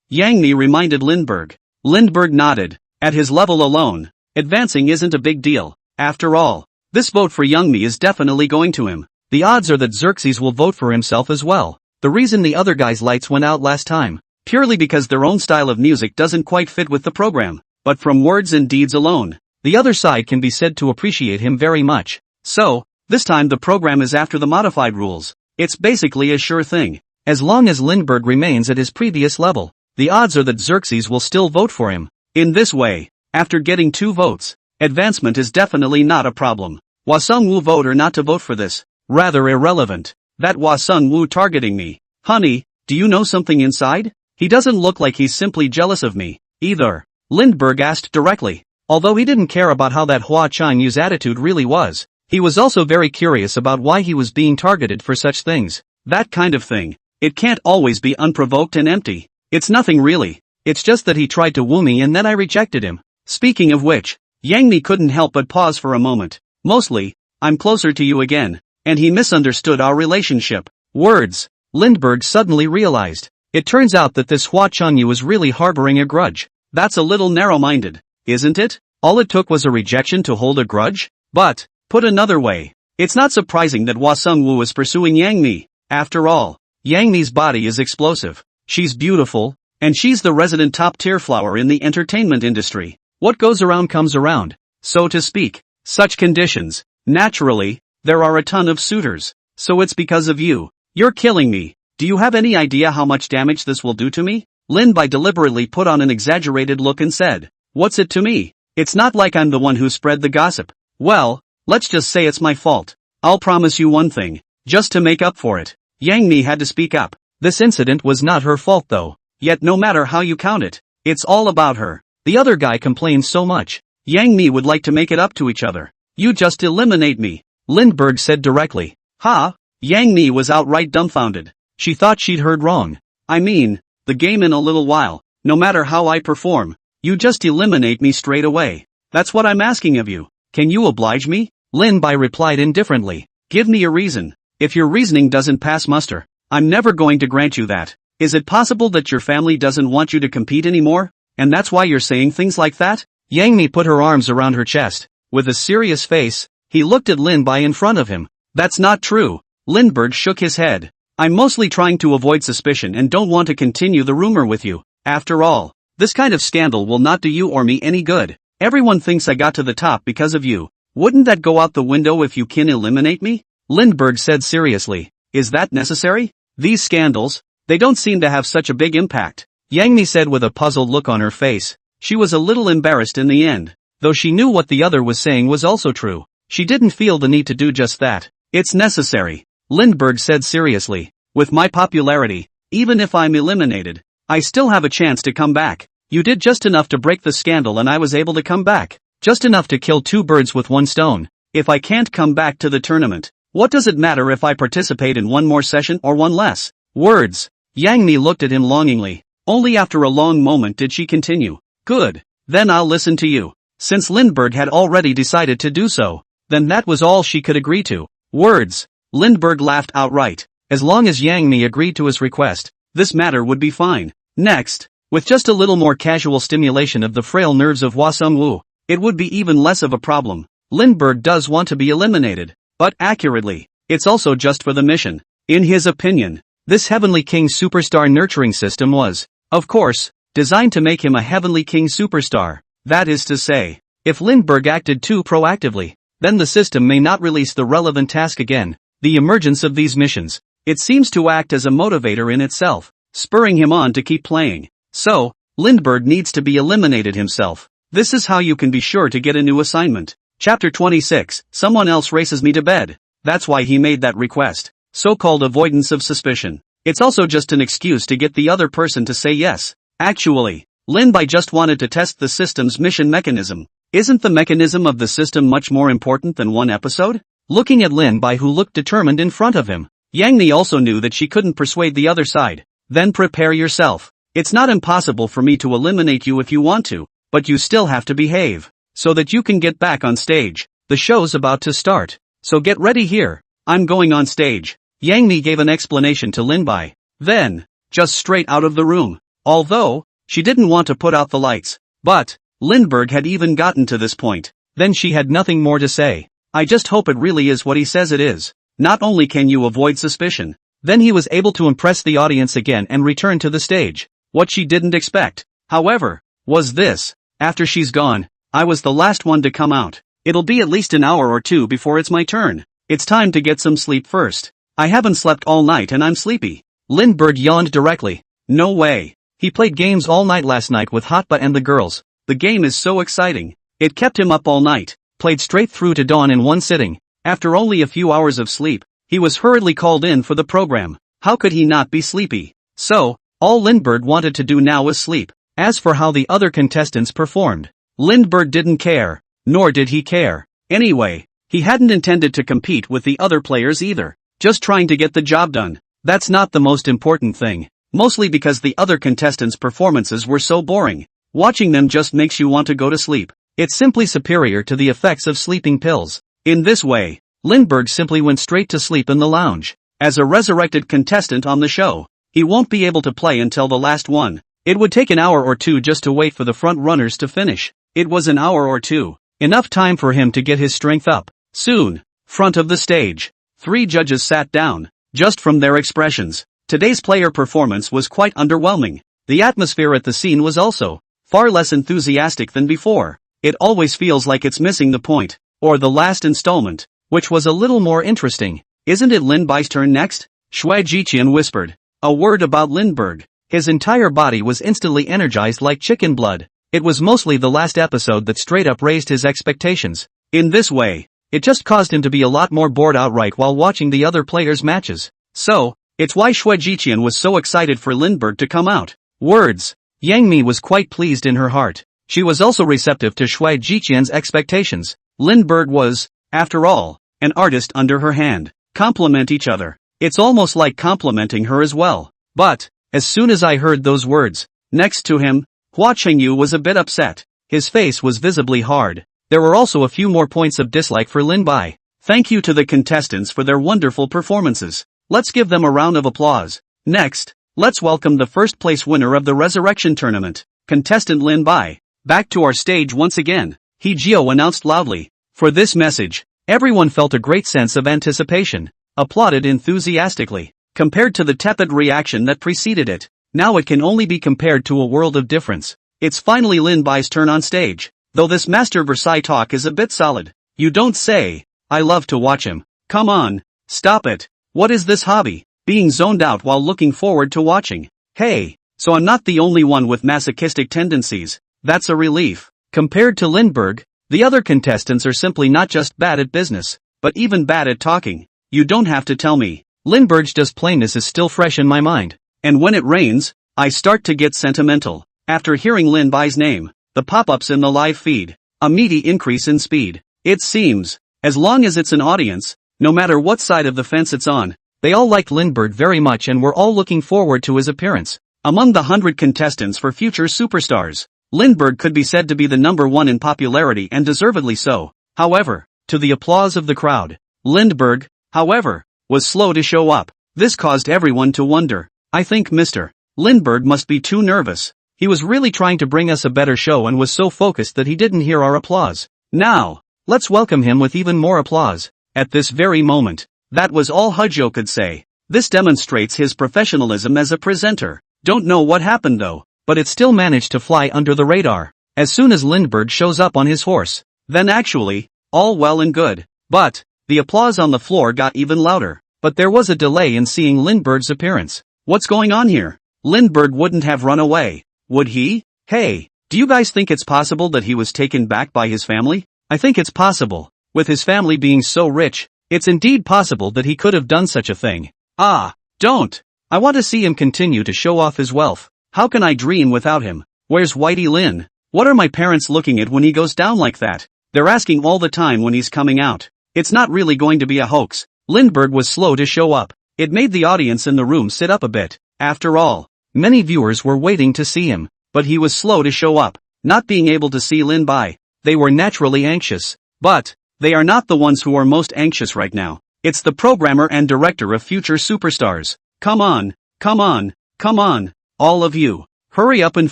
Yang Mi reminded Lindbergh. Lindbergh nodded. At his level alone, advancing isn't a big deal. After all, this vote for Young Mi is definitely going to him. The odds are that Xerxes will vote for himself as well. The reason the other guys' lights went out last time, purely because their own style of music doesn't quite fit with the program. But from words and deeds alone, the other side can be said to appreciate him very much. So, this time the program is after the modified rules. It's basically a sure thing. As long as Lindbergh remains at his previous level, the odds are that Xerxes will still vote for him. In this way, after getting 2 votes, advancement is definitely not a problem. Hua Sung-woo vote or not to vote for this, rather irrelevant. That Hua Sung-woo targeting me. Honey, do you know something inside? He doesn't look like he's simply jealous of me, either. Lindbergh asked directly. Although he didn't care about how that Hua Changyu's attitude really was, he was also very curious about why he was being targeted for such things. That kind of thing. It can't always be unprovoked and empty. It's nothing really. It's just that he tried to woo me and then I rejected him. Speaking of which, Yang Mi couldn't help but pause for a moment. Mostly, I'm closer to you again. And he misunderstood our relationship. Words. Lindbergh suddenly realized. It turns out that this Hua Chengyu was really harboring a grudge. That's a little narrow-minded, isn't it? All it took was a rejection to hold a grudge? But, put another way, it's not surprising that Hua Sung-woo was pursuing Yang Mi. After all, Yang Mi's body is explosive. She's beautiful, and she's the resident top-tier flower in the entertainment industry. What goes around comes around, so to speak. Such conditions. Naturally, there are a ton of suitors. So it's because of you. You're killing me. Do you have any idea how much damage this will do to me? Lin Bai deliberately put on an exaggerated look and said, what's it to me? It's not like I'm the one who spread the gossip. Well, let's just say it's my fault. I'll promise you one thing, just to make up for it. Yang Mi had to speak up. This incident was not her fault though. Yet no matter how you count it, it's all about her. The other guy complains so much. Yang Mi would like to make it up to each other. You just eliminate me, Lindbergh said directly. Ha? Yang Mi was outright dumbfounded. She thought she'd heard wrong. I mean, the game in a little while, no matter how I perform, you just eliminate me straight away. That's what I'm asking of you. Can you oblige me? Lin Bai replied indifferently. Give me a reason. If your reasoning doesn't pass muster, I'm never going to grant you that. Is it possible that your family doesn't want you to compete anymore? And that's why you're saying things like that? Yang Mi put her arms around her chest. With a serious face, he looked at Lin Bai in front of him. That's not true. Lindbergh shook his head. I'm mostly trying to avoid suspicion and don't want to continue the rumor with you. After all, this kind of scandal will not do you or me any good. Everyone thinks I got to the top because of you. Wouldn't that go out the window if you can eliminate me? Lindbergh said seriously. Is that necessary? These scandals, they don't seem to have such a big impact. Yang Mi said with a puzzled look on her face. She was a little embarrassed in the end. Though she knew what the other was saying was also true. She didn't feel the need to do just that. It's necessary, Lindbergh said seriously. With my popularity, even if I'm eliminated, I still have a chance to come back. You did just enough to break the scandal and I was able to come back. Just enough to kill 2 birds with 1 stone. If I can't come back to the tournament, what does it matter if I participate in 1 more session or 1 less? Words. Yang Mi looked at him longingly. Only after a long moment did she continue. Good. Then I'll listen to you. Since Lindbergh had already decided to do so, then that was all she could agree to. Words. Lindbergh laughed outright. As long as Yang Mi agreed to his request, this matter would be fine. Next, with just a little more casual stimulation of the frail nerves of Hua Sung-woo, it would be even less of a problem. Lindbergh does want to be eliminated, but accurately, it's also just for the mission. In his opinion, this Heavenly King superstar nurturing system was, of course, designed to make him a Heavenly King superstar. That is to say, if Lindbergh acted too proactively, then the system may not release the relevant task again. The emergence of these missions, it seems to act as a motivator in itself, spurring him on to keep playing. So, Lindbergh needs to be eliminated himself. This is how you can be sure to get a new assignment. Chapter 26, Someone else races me to bed. That's why he made that request. So-called avoidance of suspicion. It's also just an excuse to get the other person to say yes. Actually, Lin Bai just wanted to test the system's mission mechanism. Isn't the mechanism of the system much more important than one episode? Looking at Lin Bai, who looked determined in front of him, Yang Ni also knew that she couldn't persuade the other side. Then prepare yourself. It's not impossible for me to eliminate you if you want to, but you still have to behave, so that you can get back on stage. The show's about to start, so get ready here. I'm going on stage. Yang Ni gave an explanation to Lin Bai. Then, just straight out of the room. Although, she didn't want to put out the lights. But, Lindbergh had even gotten to this point. Then she had nothing more to say. I just hope it really is what he says it is. Not only can you avoid suspicion. Then he was able to impress the audience again and return to the stage. What she didn't expect, however, was this. After she's gone, I was the last one to come out. It'll be at least an hour or two before it's my turn. It's time to get some sleep first. I haven't slept all night and I'm sleepy. Lindbergh yawned directly. No way. He played games all night last night with Hotba and the girls. The game is so exciting. It kept him up all night. Played straight through to dawn in one sitting. After only a few hours of sleep, he was hurriedly called in for the program. How could he not be sleepy? So, all Lindbergh wanted to do now was sleep. As for how the other contestants performed, Lindbergh didn't care. Nor did he care. Anyway, he hadn't intended to compete with the other players either. Just trying to get the job done. That's not the most important thing. Mostly because the other contestants' performances were so boring. Watching them just makes you want to go to sleep. It's simply superior to the effects of sleeping pills. In this way, Lindbergh simply went straight to sleep in the lounge. As a resurrected contestant on the show, he won't be able to play until the last one. It would take an hour or two just to wait for the front runners to finish. It was an hour or two. Enough time for him to get his strength up. Soon, front of the stage, 3 judges sat down. Just from their expressions, today's player performance was quite underwhelming. The atmosphere at the scene was also far less enthusiastic than before. It always feels like it's missing the point, or the last installment, which was a little more interesting. Isn't it Lin Bai's turn next? Shui Jiqian whispered. A word about Lindbergh. His entire body was instantly energized like chicken blood. It was mostly the last episode that straight up raised his expectations. In this way, it just caused him to be a lot more bored outright while watching the other players' matches. So, it's why Shui Jiqian was so excited for Lindbergh to come out. Words. Yang Mi was quite pleased in her heart. She was also receptive to Shui Jiqian's expectations. Lindbergh was, after all, an artist under her hand. Compliment each other. It's almost like complimenting her as well. But, as soon as I heard those words, next to him, Hua Chengyu was a bit upset. His face was visibly hard. There were also a few more points of dislike for Lin Bai. Thank you to the contestants for their wonderful performances. Let's give them a round of applause. Next, let's welcome the first place winner of the Resurrection Tournament, contestant Lin Bai. Back to our stage once again, He Jio announced loudly. For this message, everyone felt a great sense of anticipation, applauded enthusiastically. Compared to the tepid reaction that preceded it, now it can only be compared to a world of difference. It's finally Lin Bai's turn on stage. Though this Master Versailles talk is a bit solid. You don't say. I love to watch him. Come on, stop it. What is this hobby? Being zoned out while looking forward to watching. Hey, so I'm not the only one with masochistic tendencies. That's a relief. Compared to Lindbergh, the other contestants are simply not just bad at business, but even bad at talking. You don't have to tell me. Lindbergh's just plainness is still fresh in my mind. And when it rains, I start to get sentimental. After hearing Lin Bai's name, the pop-ups in the live feed, a meaty increase in speed. It seems, as long as it's an audience, no matter what side of the fence it's on, they all liked Lindbergh very much and were all looking forward to his appearance. Among the 100 contestants for future superstars, Lindbergh could be said to be the number one in popularity and deservedly so. However, to the applause of the crowd, Lindbergh, however, was slow to show up. This caused everyone to wonder. I think Mr. Lindbergh must be too nervous. He was really trying to bring us a better show and was so focused that he didn't hear our applause. Now, let's welcome him with even more applause. At this very moment, that was all Huzhou could say. This demonstrates his professionalism as a presenter. Don't know what happened though, but it still managed to fly under the radar. As soon as Lindbergh shows up on his horse, then actually, all well and good. But, the applause on the floor got even louder. But there was a delay in seeing Lindbergh's appearance. What's going on here? Lindbergh wouldn't have run away. Would he? Hey, do you guys think it's possible that he was taken back by his family? I think it's possible. With his family being so rich, it's indeed possible that he could have done such a thing. Ah, don't. I want to see him continue to show off his wealth. How can I dream without him? Where's Whitey Lin? What are my parents looking at when he goes down like that? They're asking all the time when he's coming out. It's not really going to be a hoax. Lindbergh was slow to show up. It made the audience in the room sit up a bit. After all, many viewers were waiting to see him, but he was slow to show up. Not being able to see Lin Bai, they were naturally anxious. But they are not the ones who are most anxious right now. It's the programmer and director of future superstars. Come on, come on, come on, all of you. Hurry up and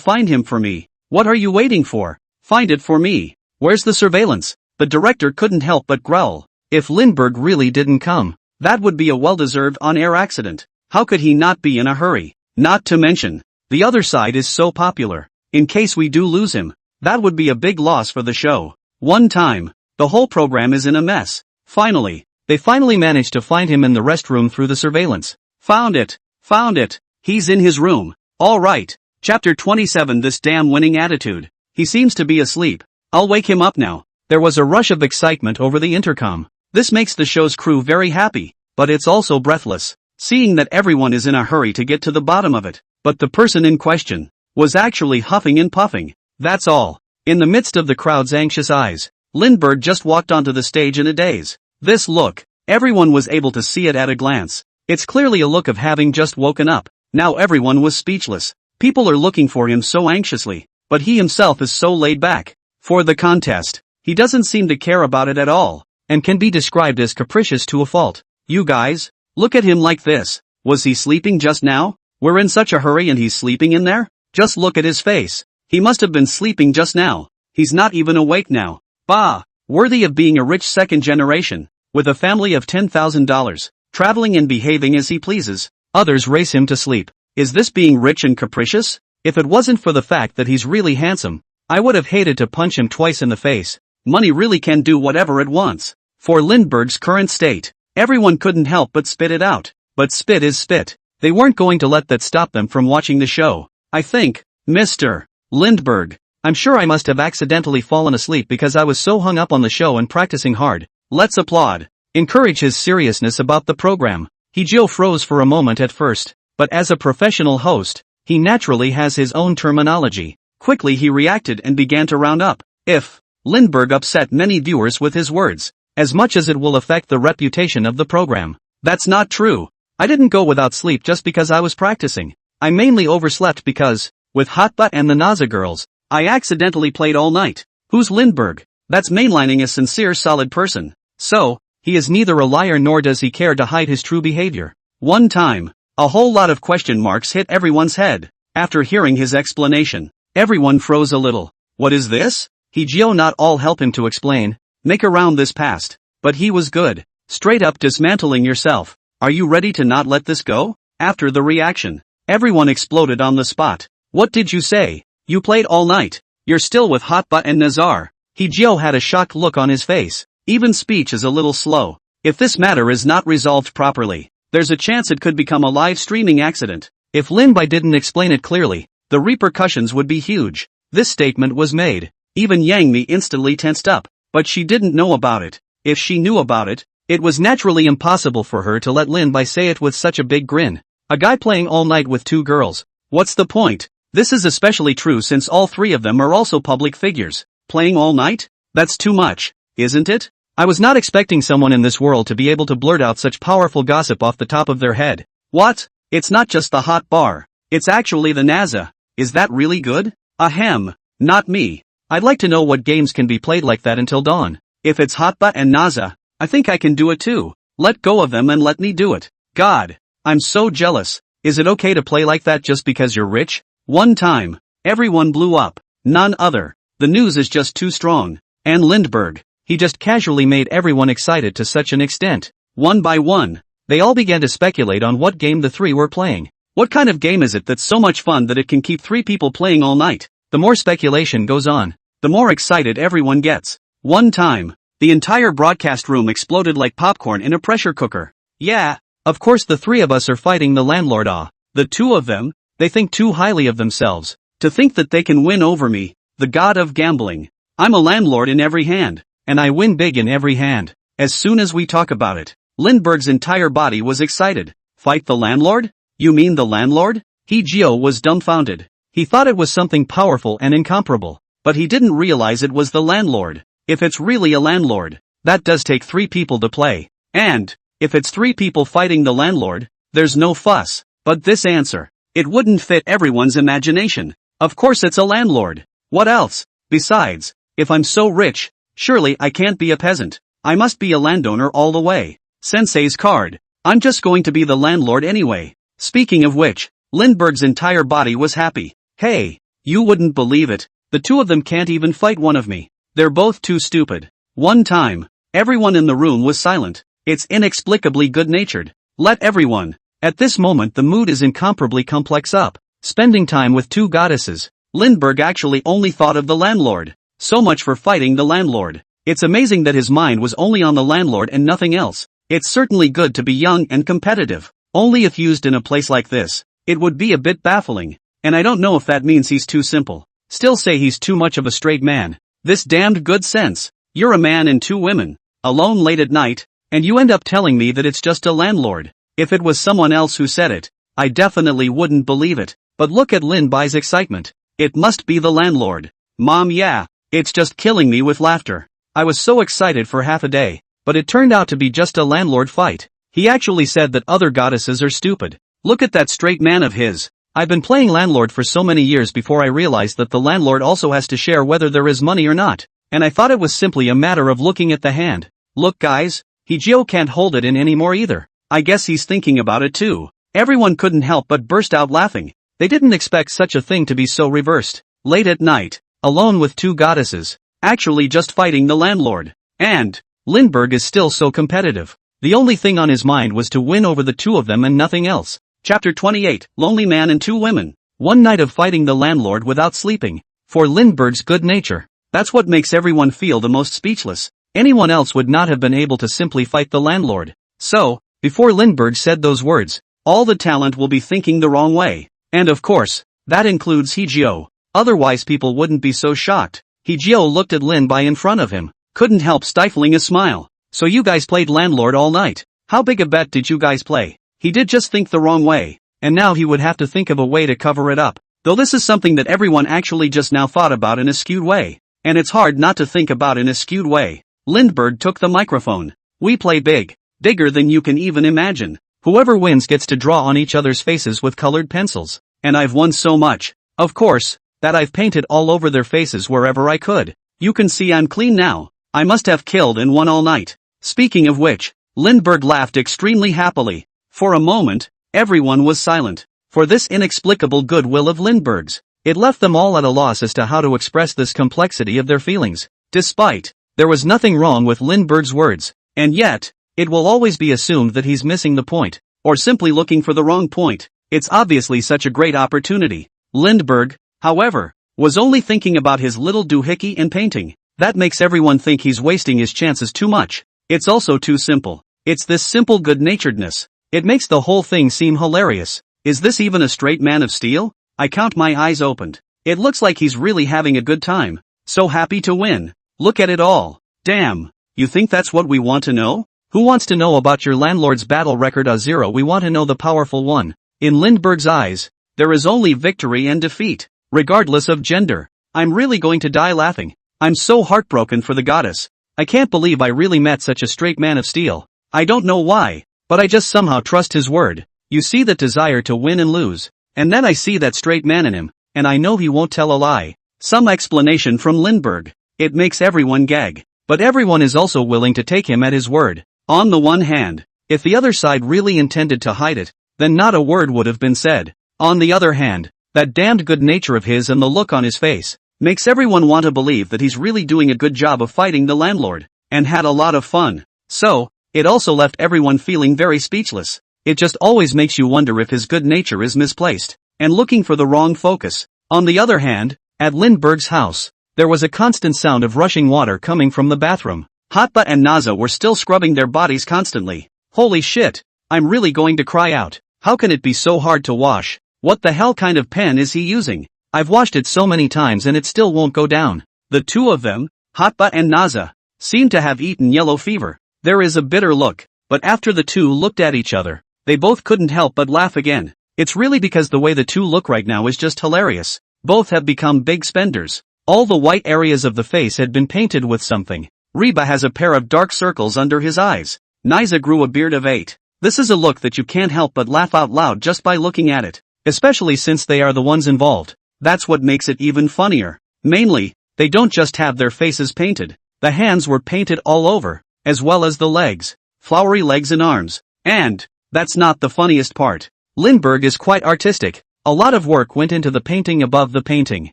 find him for me. What are you waiting for? Find it for me. Where's the surveillance? The director couldn't help but growl. If Lindbergh really didn't come, that would be a well-deserved on-air accident. How could he not be in a hurry? Not to mention, the other side is so popular. In case we do lose him, that would be a big loss for the show. One time, the whole program is in a mess. Finally, they managed to find him in the restroom through the surveillance. Found it. He's in his room. All right. Chapter 27. This damn winning attitude. He seems to be asleep. I'll wake him up now. There was a rush of excitement over the intercom. This makes the show's crew very happy, but it's also breathless, seeing that everyone is in a hurry to get to the bottom of it. But the person in question was actually huffing and puffing. That's all. In the midst of the crowd's anxious eyes, Lindbergh just walked onto the stage in a daze. This look, everyone was able to see it at a glance. It's clearly a look of having just woken up. Now everyone was speechless. People are looking for him so anxiously, but he himself is so laid back. For the contest, he doesn't seem to care about it at all, and can be described as capricious to a fault. You guys, look at him like this. Was he sleeping just now? We're in such a hurry and he's sleeping in there? Just look at his face. He must have been sleeping just now. He's not even awake now. Bah! Worthy of being a rich second generation, with a family of $10,000, traveling and behaving as he pleases. Others race him to sleep. Is this being rich and capricious? If it wasn't for the fact that he's really handsome, I would have hated to punch him twice in the face. Money really can do whatever it wants. For Lindbergh's current state, everyone couldn't help but spit it out. But spit is spit. They weren't going to let that stop them from watching the show. I think, Mr. Lindbergh, I'm sure I must have accidentally fallen asleep because I was so hung up on the show and practicing hard. Let's applaud. Encourage his seriousness about the program. Joe froze for a moment at first, but as a professional host, he naturally has his own terminology. Quickly he reacted and began to round up. If Lindbergh upset many viewers with his words, as much as it will affect the reputation of the program. That's not true. I didn't go without sleep just because I was practicing. I mainly overslept because, with Hot Butt and the Naza girls, I accidentally played all night. Who's Lindbergh? That's mainlining a sincere solid person. So, he is neither a liar nor does he care to hide his true behavior. One time, a whole lot of question marks hit everyone's head. After hearing his explanation, everyone froze a little. What is this? Joe not all help him to explain. Make around this past. But he was good. Straight up dismantling yourself. Are you ready to not let this go? After the reaction, everyone exploded on the spot. What did you say? You played all night. You're still with Hot Butt and Nazar. Joe had a shocked look on his face. Even speech is a little slow. If this matter is not resolved properly, there's a chance it could become a live streaming accident. If Lin Bai didn't explain it clearly, the repercussions would be huge. This statement was made. Even Yang Mi instantly tensed up, but she didn't know about it. If she knew about it, it was naturally impossible for her to let Lin Bai say it with such a big grin. A guy playing all night with two girls. What's the point? This is especially true since all three of them are also public figures. Playing all night? That's too much, isn't it? I was not expecting someone in this world to be able to blurt out such powerful gossip off the top of their head. What? It's not just the hot bar. It's actually the NASA. Is that really good? Ahem. Not me. I'd like to know what games can be played like that until dawn. If it's Hot Butt and NASA, I think I can do it too. Let go of them and let me do it. God. I'm so jealous. Is it okay to play like that just because you're rich? One time, everyone blew up. None other. The news is just too strong. And Lindbergh, he just casually made everyone excited to such an extent. One by one, they all began to speculate on what game the three were playing. What kind of game is it that's so much fun that it can keep three people playing all night? The more speculation goes on, the more excited everyone gets. One time, the entire broadcast room exploded like popcorn in a pressure cooker. Yeah, of course the three of us are fighting the landlord. The two of them, they think too highly of themselves. To think that they can win over me, the god of gambling. I'm a landlord in every hand, and I win big in every hand. As soon as we talk about it, Lindbergh's entire body was excited. Fight the landlord? You mean the landlord? Hee-jio was dumbfounded. He thought it was something powerful and incomparable, but he didn't realize it was the landlord. If it's really a landlord, that does take 3 people to play. And, if it's 3 people fighting the landlord, there's no fuss. But this answer, it wouldn't fit everyone's imagination. Of course it's a landlord. What else? Besides, if I'm so rich, surely I can't be a peasant. I must be a landowner all the way. Sensei's card. I'm just going to be the landlord anyway. Speaking of which, Lindbergh's entire body was happy. Hey, you wouldn't believe it. The 2 of them can't even fight one of me. They're both too stupid. One time, everyone in the room was silent. It's inexplicably good-natured. Let everyone. At this moment the mood is incomparably complex up. Spending time with 2 goddesses. Lindbergh actually only thought of the landlord. So much for fighting the landlord. It's amazing that his mind was only on the landlord and nothing else. It's certainly good to be young and competitive. Only if used in a place like this, it would be a bit baffling. And I don't know if that means he's too simple. Still say he's too much of a straight man. This damned good sense. You're a man and 2 women, alone late at night, and you end up telling me that it's just a landlord. If it was someone else who said it, I definitely wouldn't believe it. But look at Lin Bai's excitement. It must be the landlord. Mom, yeah, it's just killing me with laughter. I was so excited for half a day, but it turned out to be just a landlord fight. He actually said that other goddesses are stupid. Look at that straight man of his. I've been playing landlord for so many years before I realized that the landlord also has to share whether there is money or not, and I thought it was simply a matter of looking at the hand. Look guys, Hee-jio can't hold it in anymore either. I guess he's thinking about it too. Everyone couldn't help but burst out laughing. They didn't expect such a thing to be so reversed. Late at night, alone with 2 goddesses, actually just fighting the landlord. And, Lindbergh is still so competitive. The only thing on his mind was to win over the 2 of them and nothing else. Chapter 28, Lonely Man and 2 Women. One night of fighting the landlord without sleeping. For Lindbergh's good nature, that's what makes everyone feel the most speechless. Anyone else would not have been able to simply fight the landlord. So, before Lindbergh said those words, all the talent will be thinking the wrong way. And of course, that includes Hee-jio. Otherwise people wouldn't be so shocked. Hee-jio looked at Lin Bai in front of him, couldn't help stifling a smile. So you guys played landlord all night. How big a bet did you guys play? He did just think the wrong way, and now he would have to think of a way to cover it up. Though this is something that everyone actually just now thought about in a skewed way. And it's hard not to think about in a skewed way. Lindbergh took the microphone. We play big. Bigger than you can even imagine. Whoever wins gets to draw on each other's faces with colored pencils. And I've won so much, of course, that I've painted all over their faces wherever I could. You can see I'm clean now. I must have killed and won all night. Speaking of which, Lindbergh laughed extremely happily. For a moment, everyone was silent. For this inexplicable goodwill of Lindbergh's, it left them all at a loss as to how to express this complexity of their feelings. Despite, there was nothing wrong with Lindbergh's words, and yet, it will always be assumed that he's missing the point, or simply looking for the wrong point. It's obviously such a great opportunity. Lindbergh, however, was only thinking about his little doohickey and painting. That makes everyone think he's wasting his chances too much. It's also too simple. It's this simple good-naturedness. It makes the whole thing seem hilarious. Is this even a straight man of steel? I count my eyes opened. It looks like he's really having a good time. So happy to win. Look at it all. Damn. You think that's what we want to know? Who wants to know about your landlord's battle record? A0. We want to know the powerful one. In Lindbergh's eyes, there is only victory and defeat, regardless of gender. I'm really going to die laughing. I'm so heartbroken for the goddess. I can't believe I really met such a straight man of steel. I don't know why, but I just somehow trust his word. You see that desire to win and lose, and then I see that straight man in him, and I know he won't tell a lie. Some explanation from Lindbergh. It makes everyone gag, but everyone is also willing to take him at his word. On the one hand, if the other side really intended to hide it, then not a word would have been said. On the other hand, that damned good nature of his and the look on his face, makes everyone want to believe that he's really doing a good job of fighting the landlord, and had a lot of fun. So, it also left everyone feeling very speechless. It just always makes you wonder if his good nature is misplaced, and looking for the wrong focus. On the other hand, at Lindbergh's house, there was a constant sound of rushing water coming from the bathroom. Hotba and Naza were still scrubbing their bodies constantly. Holy shit, I'm really going to cry out. How can it be so hard to wash? What the hell kind of pen is he using? I've washed it so many times and it still won't go down. The two of them, Hotba and Naza, seem to have eaten yellow fever. There is a bitter look, but after the two looked at each other, they both couldn't help but laugh again. It's really because the way the two look right now is just hilarious. Both have become big spenders. All the white areas of the face had been painted with something. Reba has a pair of dark circles under his eyes. Niza grew a beard of 8. This is a look that you can't help but laugh out loud just by looking at it. Especially since they are the ones involved. That's what makes it even funnier. Mainly, they don't just have their faces painted. The hands were painted all over, as well as the legs. Flowery legs and arms. And, that's not the funniest part. Lindbergh is quite artistic. A lot of work went into the painting above the painting.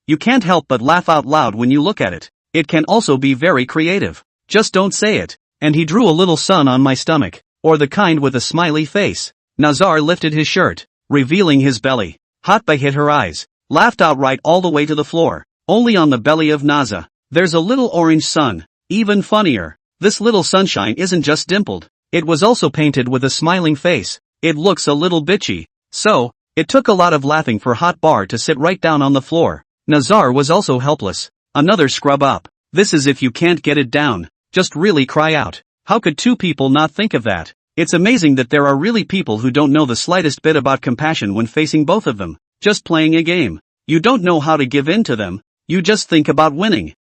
You can't help but laugh out loud when you look at it. It can also be very creative. Just don't say it. And he drew a little sun on my stomach. Or the kind with a smiley face. Nazar lifted his shirt, revealing his belly. Hotba hit her eyes. Laughed outright all the way to the floor. Only on the belly of Naza. There's a little orange sun. Even funnier. This little sunshine isn't just dimpled. It was also painted with a smiling face. It looks a little bitchy. So, it took a lot of laughing for Hot Bar to sit right down on the floor. Nazar was also helpless. Another scrub up. This is if you can't get it down. Just really cry out. How could two people not think of that? It's amazing that there are really people who don't know the slightest bit about compassion when facing both of them. Just playing a game. You don't know how to give in to them. You just think about winning.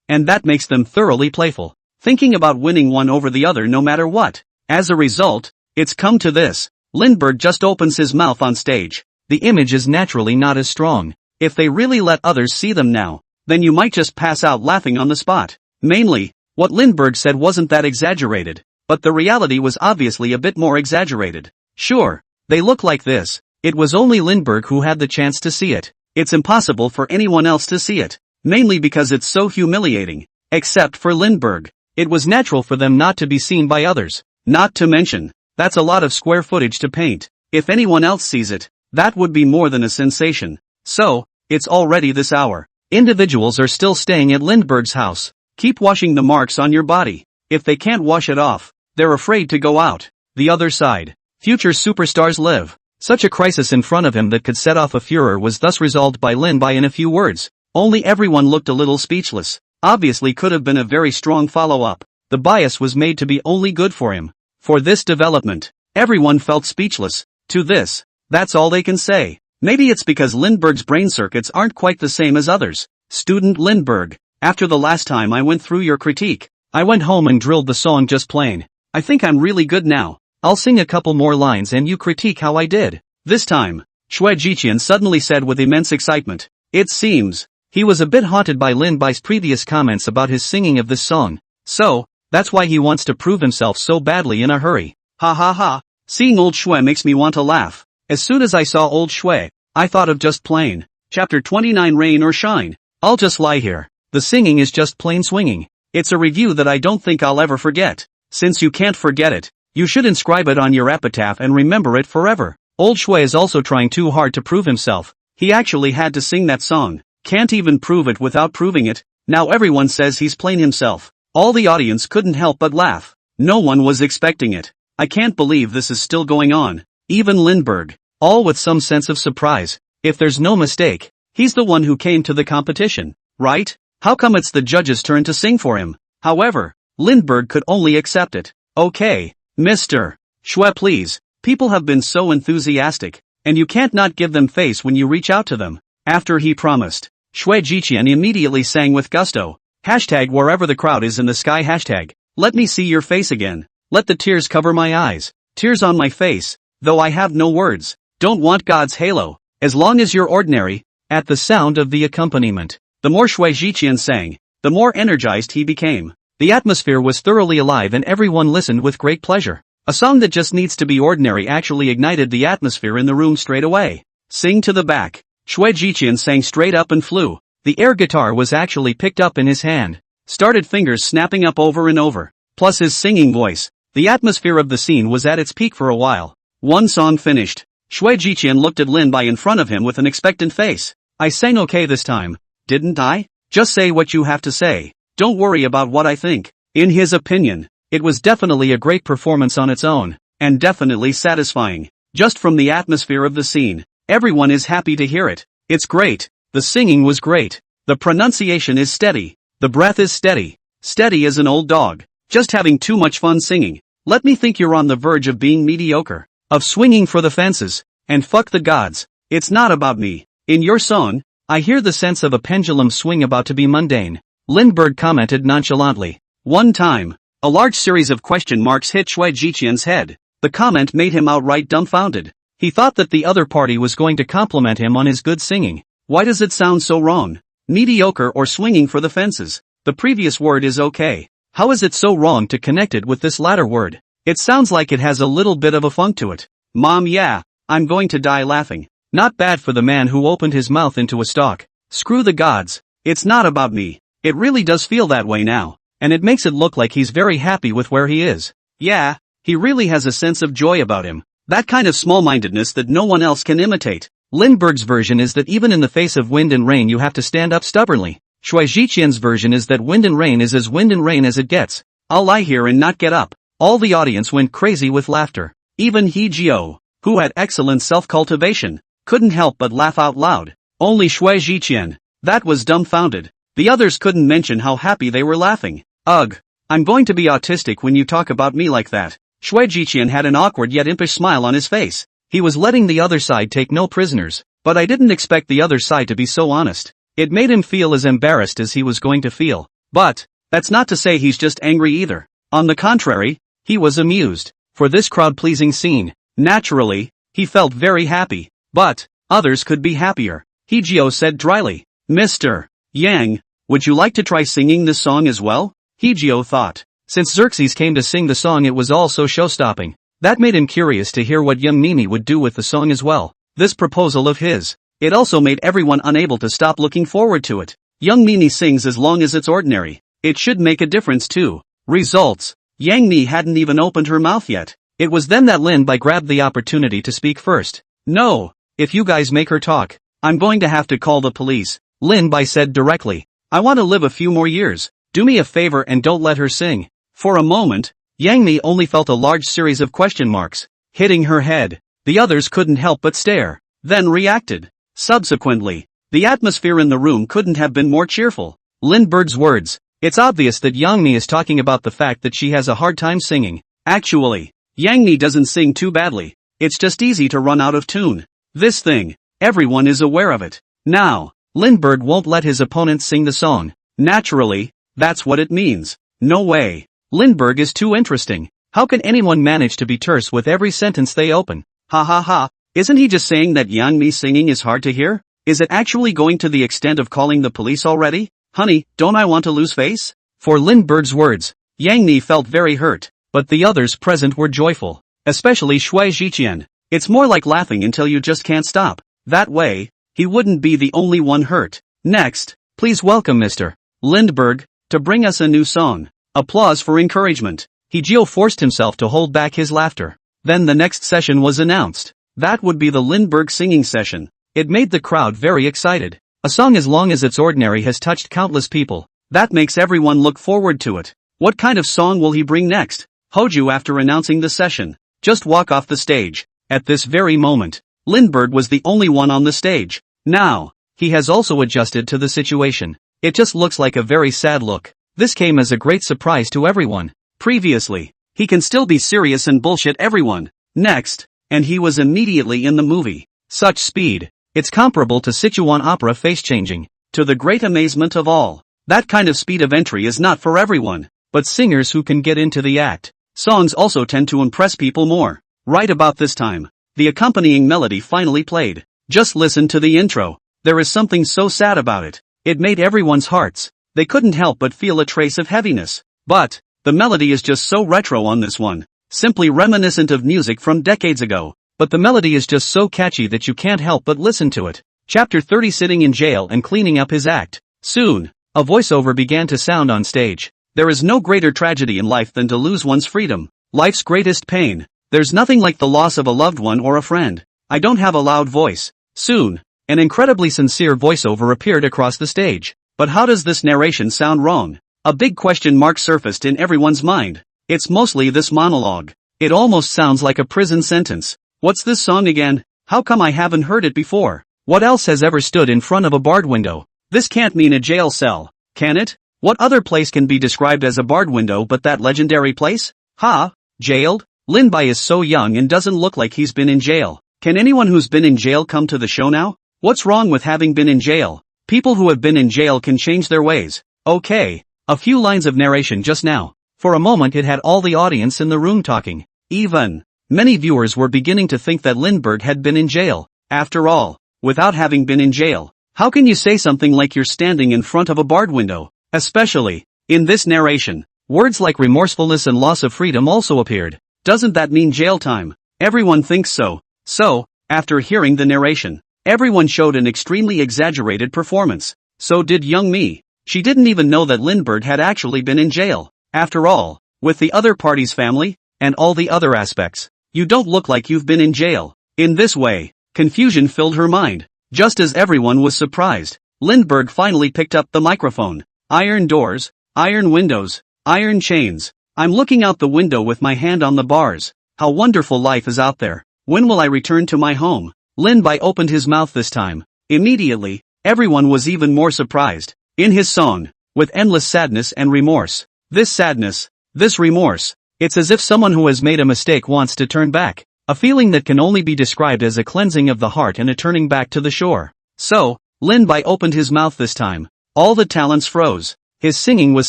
And that makes them thoroughly playful. Thinking about winning one over the other no matter what. As a result, it's come to this. Lindbergh just opens his mouth on stage. The image is naturally not as strong. If they really let others see them now, then you might just pass out laughing on the spot. Mainly, what Lindbergh said wasn't that exaggerated, but the reality was obviously a bit more exaggerated. Sure, they look like this. It was only Lindbergh who had the chance to see it. It's impossible for anyone else to see it. Mainly because it's so humiliating. Except for Lindbergh. It was natural for them not to be seen by others. Not to mention, that's a lot of square footage to paint. If anyone else sees it, that would be more than a sensation. So, it's already this hour. Individuals are still staying at Lindbergh's house. Keep washing the marks on your body. If they can't wash it off, they're afraid to go out. The other side. Future superstars live. Such a crisis in front of him that could set off a furor was thus resolved by Lin Bai in a few words. Only everyone looked a little speechless. Obviously could have been a very strong follow-up. The bias was made to be only good for him. For this development, everyone felt speechless. To this, that's all they can say. Maybe it's because Lindbergh's brain circuits aren't quite the same as others. Student Lindbergh, after the last time I went through your critique, I went home and drilled the song just plain. I think I'm really good now. I'll sing a couple more lines and you critique how I did. This time, Xue Jiqian suddenly said with immense excitement. It seems, he was a bit haunted by Lin Bai's previous comments about his singing of this song. So, that's why he wants to prove himself so badly in a hurry. Ha ha ha. Seeing old Xue makes me want to laugh. As soon as I saw old Xue, I thought of just plain. Chapter 29 Rain or Shine. I'll just lie here. The singing is just plain swinging. It's a review that I don't think I'll ever forget. Since you can't forget it, you should inscribe it on your epitaph and remember it forever. Old Xue is also trying too hard to prove himself. He actually had to sing that song. Can't even prove it without proving it. Now everyone says he's plain himself. All the audience couldn't help but laugh. No one was expecting it. I can't believe this is still going on. Even Lindbergh. All with some sense of surprise. If there's no mistake, he's the one who came to the competition, right? How come it's the judge's turn to sing for him? However, Lindbergh could only accept it. Okay, Mr. Xue, please. People have been so enthusiastic, and you can't not give them face when you reach out to them. After he promised, Xue Jiqian immediately sang with gusto. Hashtag wherever the crowd is in the sky. Hashtag, let me see your face again. Let the tears cover my eyes. Tears on my face, though I have no words. Don't want God's halo, as long as you're ordinary. At the sound of the accompaniment, the more Xue Jiqian sang, the more energized he became. The atmosphere was thoroughly alive and everyone listened with great pleasure. A song that just needs to be ordinary actually ignited the atmosphere in the room straight away. Sing to the back. Xue Jiqian sang straight up and flew. The air guitar was actually picked up in his hand. Started fingers snapping up over and over. Plus his singing voice. The atmosphere of the scene was at its peak for a while. One song finished. Xue Jiqian looked at Lin Bai in front of him with an expectant face. I sang okay this time, didn't I? Just say what you have to say. Don't worry about what I think. In his opinion, it was definitely a great performance on its own, and definitely satisfying. Just from the atmosphere of the scene, everyone is happy to hear it. It's great. The singing was great. The pronunciation is steady. The breath is steady. Steady as an old dog. Just having too much fun singing. Let me think you're on the verge of being mediocre. Of swinging for the fences. And fuck the gods. It's not about me. In your song, I hear the sense of a pendulum swing about to be mundane. Lindbergh commented nonchalantly. One time, a large series of question marks hit Shui Jiqian's head. The comment made him outright dumbfounded. He thought that the other party was going to compliment him on his good singing. Why does it sound so wrong? Mediocre or swinging for the fences. The previous word is okay. How is it so wrong to connect it with this latter word? It sounds like it has a little bit of a funk to it. Mom, yeah, I'm going to die laughing. Not bad for the man who opened his mouth into a stalk. Screw the gods. It's not about me. It really does feel that way now. And it makes it look like he's very happy with where he is. Yeah, he really has a sense of joy about him. That kind of small-mindedness that no one else can imitate. Lindbergh's version is that even in the face of wind and rain you have to stand up stubbornly. Shui Jiqian's version is that wind and rain is as wind and rain as it gets. I'll lie here and not get up. All the audience went crazy with laughter. Even He Jio, who had excellent self-cultivation, couldn't help but laugh out loud. Only Shui Jiqian, that was dumbfounded. The others couldn't mention how happy they were laughing. Ugh. I'm going to be autistic when you talk about me like that. Shui Jiqian had an awkward yet impish smile on his face. He was letting the other side take no prisoners, but I didn't expect the other side to be so honest. It made him feel as embarrassed as he was going to feel. But, that's not to say he's just angry either. On the contrary, he was amused. For this crowd-pleasing scene, naturally, he felt very happy. But, others could be happier. Hijio said dryly. Mr. Yang, would you like to try singing this song as well? Hijio thought. Since Xerxes came to sing the song it was all so show-stopping. That made him curious to hear what young Mimi would do with the song as well. This proposal of his. It also made everyone unable to stop looking forward to it. Young Mimi sings as long as it's ordinary. It should make a difference too. Results. Yang Mi hadn't even opened her mouth yet. It was then that Lin Bai grabbed the opportunity to speak first. No, if you guys make her talk, I'm going to have to call the police, Lin Bai said directly. I want to live a few more years. Do me a favor and don't let her sing. For a moment, Yang Mi only felt a large series of question marks hitting her head. The others couldn't help but stare, then reacted. Subsequently, the atmosphere in the room couldn't have been more cheerful. Lindbergh's words. It's obvious that Yang Mi is talking about the fact that she has a hard time singing. Actually, Yang Mi doesn't sing too badly. It's just easy to run out of tune. This thing, everyone is aware of it. Now, Lindbergh won't let his opponents sing the song. Naturally, that's what it means. No way. Lindbergh is too interesting. How can anyone manage to be terse with every sentence they open? Ha ha ha. Isn't he just saying that Yang Mi singing is hard to hear? Is it actually going to the extent of calling the police already? Honey, don't I want to lose face? For Lindbergh's words, Yang Mi felt very hurt, but the others present were joyful, especially Shui Jiqian. It's more like laughing until you just can't stop. That way, he wouldn't be the only one hurt. Next, please welcome Mr. Lindbergh to bring us a new song. Applause for encouragement. Hijio forced himself to hold back his laughter. Then the next session was announced. That would be the Lindbergh singing session. It made the crowd very excited. A song as long as it's ordinary has touched countless people. That makes everyone look forward to it. What kind of song will he bring next? Hoju after announcing the session. Just walk off the stage. At this very moment, Lindbergh was the only one on the stage. Now, he has also adjusted to the situation. It just looks like a very sad look. This came as a great surprise to everyone. Previously, he can still be serious and bullshit everyone. Next, and he was immediately in the movie. Such speed. It's comparable to Sichuan opera face-changing. To the great amazement of all, that kind of speed of entry is not for everyone, but singers who can get into the act. Songs also tend to impress people more. Right about this time, the accompanying melody finally played. Just listen to the intro. There is something so sad about it. It made everyone's hearts. They couldn't help but feel a trace of heaviness. But, the melody is just so retro on this one. Simply reminiscent of music from decades ago. But the melody is just so catchy that you can't help but listen to it. Chapter 30 Sitting in jail and cleaning up his act. Soon, a voiceover began to sound on stage. There is no greater tragedy in life than to lose one's freedom. Life's greatest pain. There's nothing like the loss of a loved one or a friend. I don't have a loud voice. Soon, an incredibly sincere voiceover appeared across the stage. But how does this narration sound wrong? A big question mark surfaced in everyone's mind. It's mostly this monologue. It almost sounds like a prison sentence. What's this song again? How come I haven't heard it before? What else has ever stood in front of a barred window? This can't mean a jail cell, can it? What other place can be described as a barred window but that legendary place? Ha? Jailed? Lin Bai is so young and doesn't look like he's been in jail. Can anyone who's been in jail come to the show now? What's wrong with having been in jail? People who have been in jail can change their ways. Okay. A few lines of narration just now. For a moment it had all the audience in the room talking. Even many viewers were beginning to think that Lindbergh had been in jail. After all, without having been in jail, how can you say something like you're standing in front of a barred window? Especially in this narration, words like remorsefulness and loss of freedom also appeared. Doesn't that mean jail time? Everyone thinks so. So, after hearing the narration, everyone showed an extremely exaggerated performance. So did young me. She didn't even know that Lindbergh had actually been in jail. After all, with the other party's family, and all the other aspects, you don't look like you've been in jail. In this way, confusion filled her mind. Just as everyone was surprised, Lindbergh finally picked up the microphone. Iron doors, iron windows, iron chains. I'm looking out the window with my hand on the bars. How wonderful life is out there. When will I return to my home? Lindbergh opened his mouth this time. Immediately, everyone was even more surprised. In his song, with endless sadness and remorse. This sadness, this remorse, it's as if someone who has made a mistake wants to turn back. A feeling that can only be described as a cleansing of the heart and a turning back to the shore. So, Lindbergh opened his mouth this time. All the talents froze. His singing was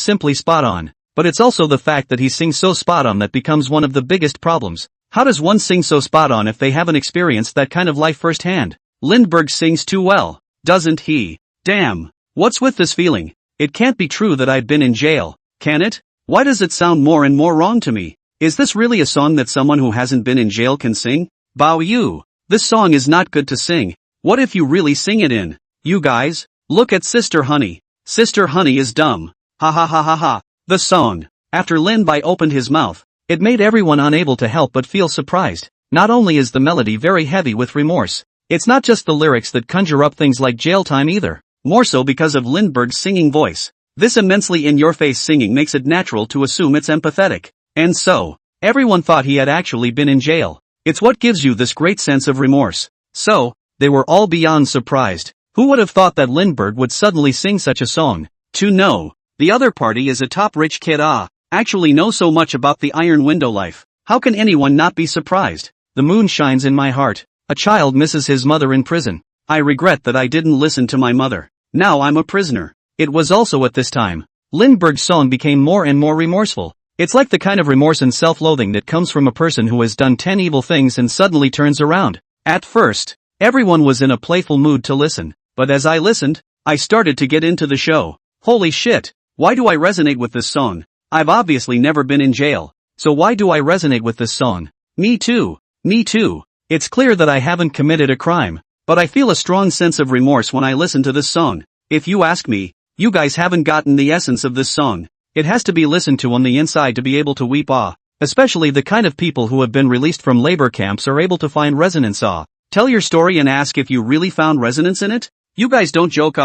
simply spot on. But it's also the fact that he sings so spot on that becomes one of the biggest problems. How does one sing so spot on if they haven't experienced that kind of life firsthand? Lindbergh sings too well, doesn't he? Damn. What's with this feeling? It can't be true that I've been in jail, can it? Why does it sound more and more wrong to me? Is this really a song that someone who hasn't been in jail can sing? Bao Yu. This song is not good to sing. What if you really sing it in? You guys, look at Sister Honey. Sister Honey is dumb. Ha ha ha ha ha. The song. After Lindbergh opened his mouth, it made everyone unable to help but feel surprised. Not only is the melody very heavy with remorse, it's not just the lyrics that conjure up things like jail time either. More so because of Lindbergh's singing voice. This immensely in-your-face singing makes it natural to assume it's empathetic. And so, everyone thought he had actually been in jail. It's what gives you this great sense of remorse. So, they were all beyond surprised. Who would have thought that Lindbergh would suddenly sing such a song? To know, the other party is a top rich kid actually know so much about the iron window life. How can anyone not be surprised? The moon shines in my heart. A child misses his mother in prison. I regret that I didn't listen to my mother. Now I'm a prisoner. It was also at this time, Lindbergh's song became more and more remorseful. It's like the kind of remorse and self-loathing that comes from a person who has done 10 evil things and suddenly turns around. At first, everyone was in a playful mood to listen, but as I listened, I started to get into the show. Holy shit, why do I resonate with this song? I've obviously never been in jail, so why do I resonate with this song? Me too. Me too. It's clear that I haven't committed a crime, but I feel a strong sense of remorse when I listen to this song. If you ask me, you guys haven't gotten the essence of this song. It has to be listened to on the inside to be able to weep especially the kind of people who have been released from labor camps are able to find resonance Tell your story and ask if you really found resonance in it? You guys don't joke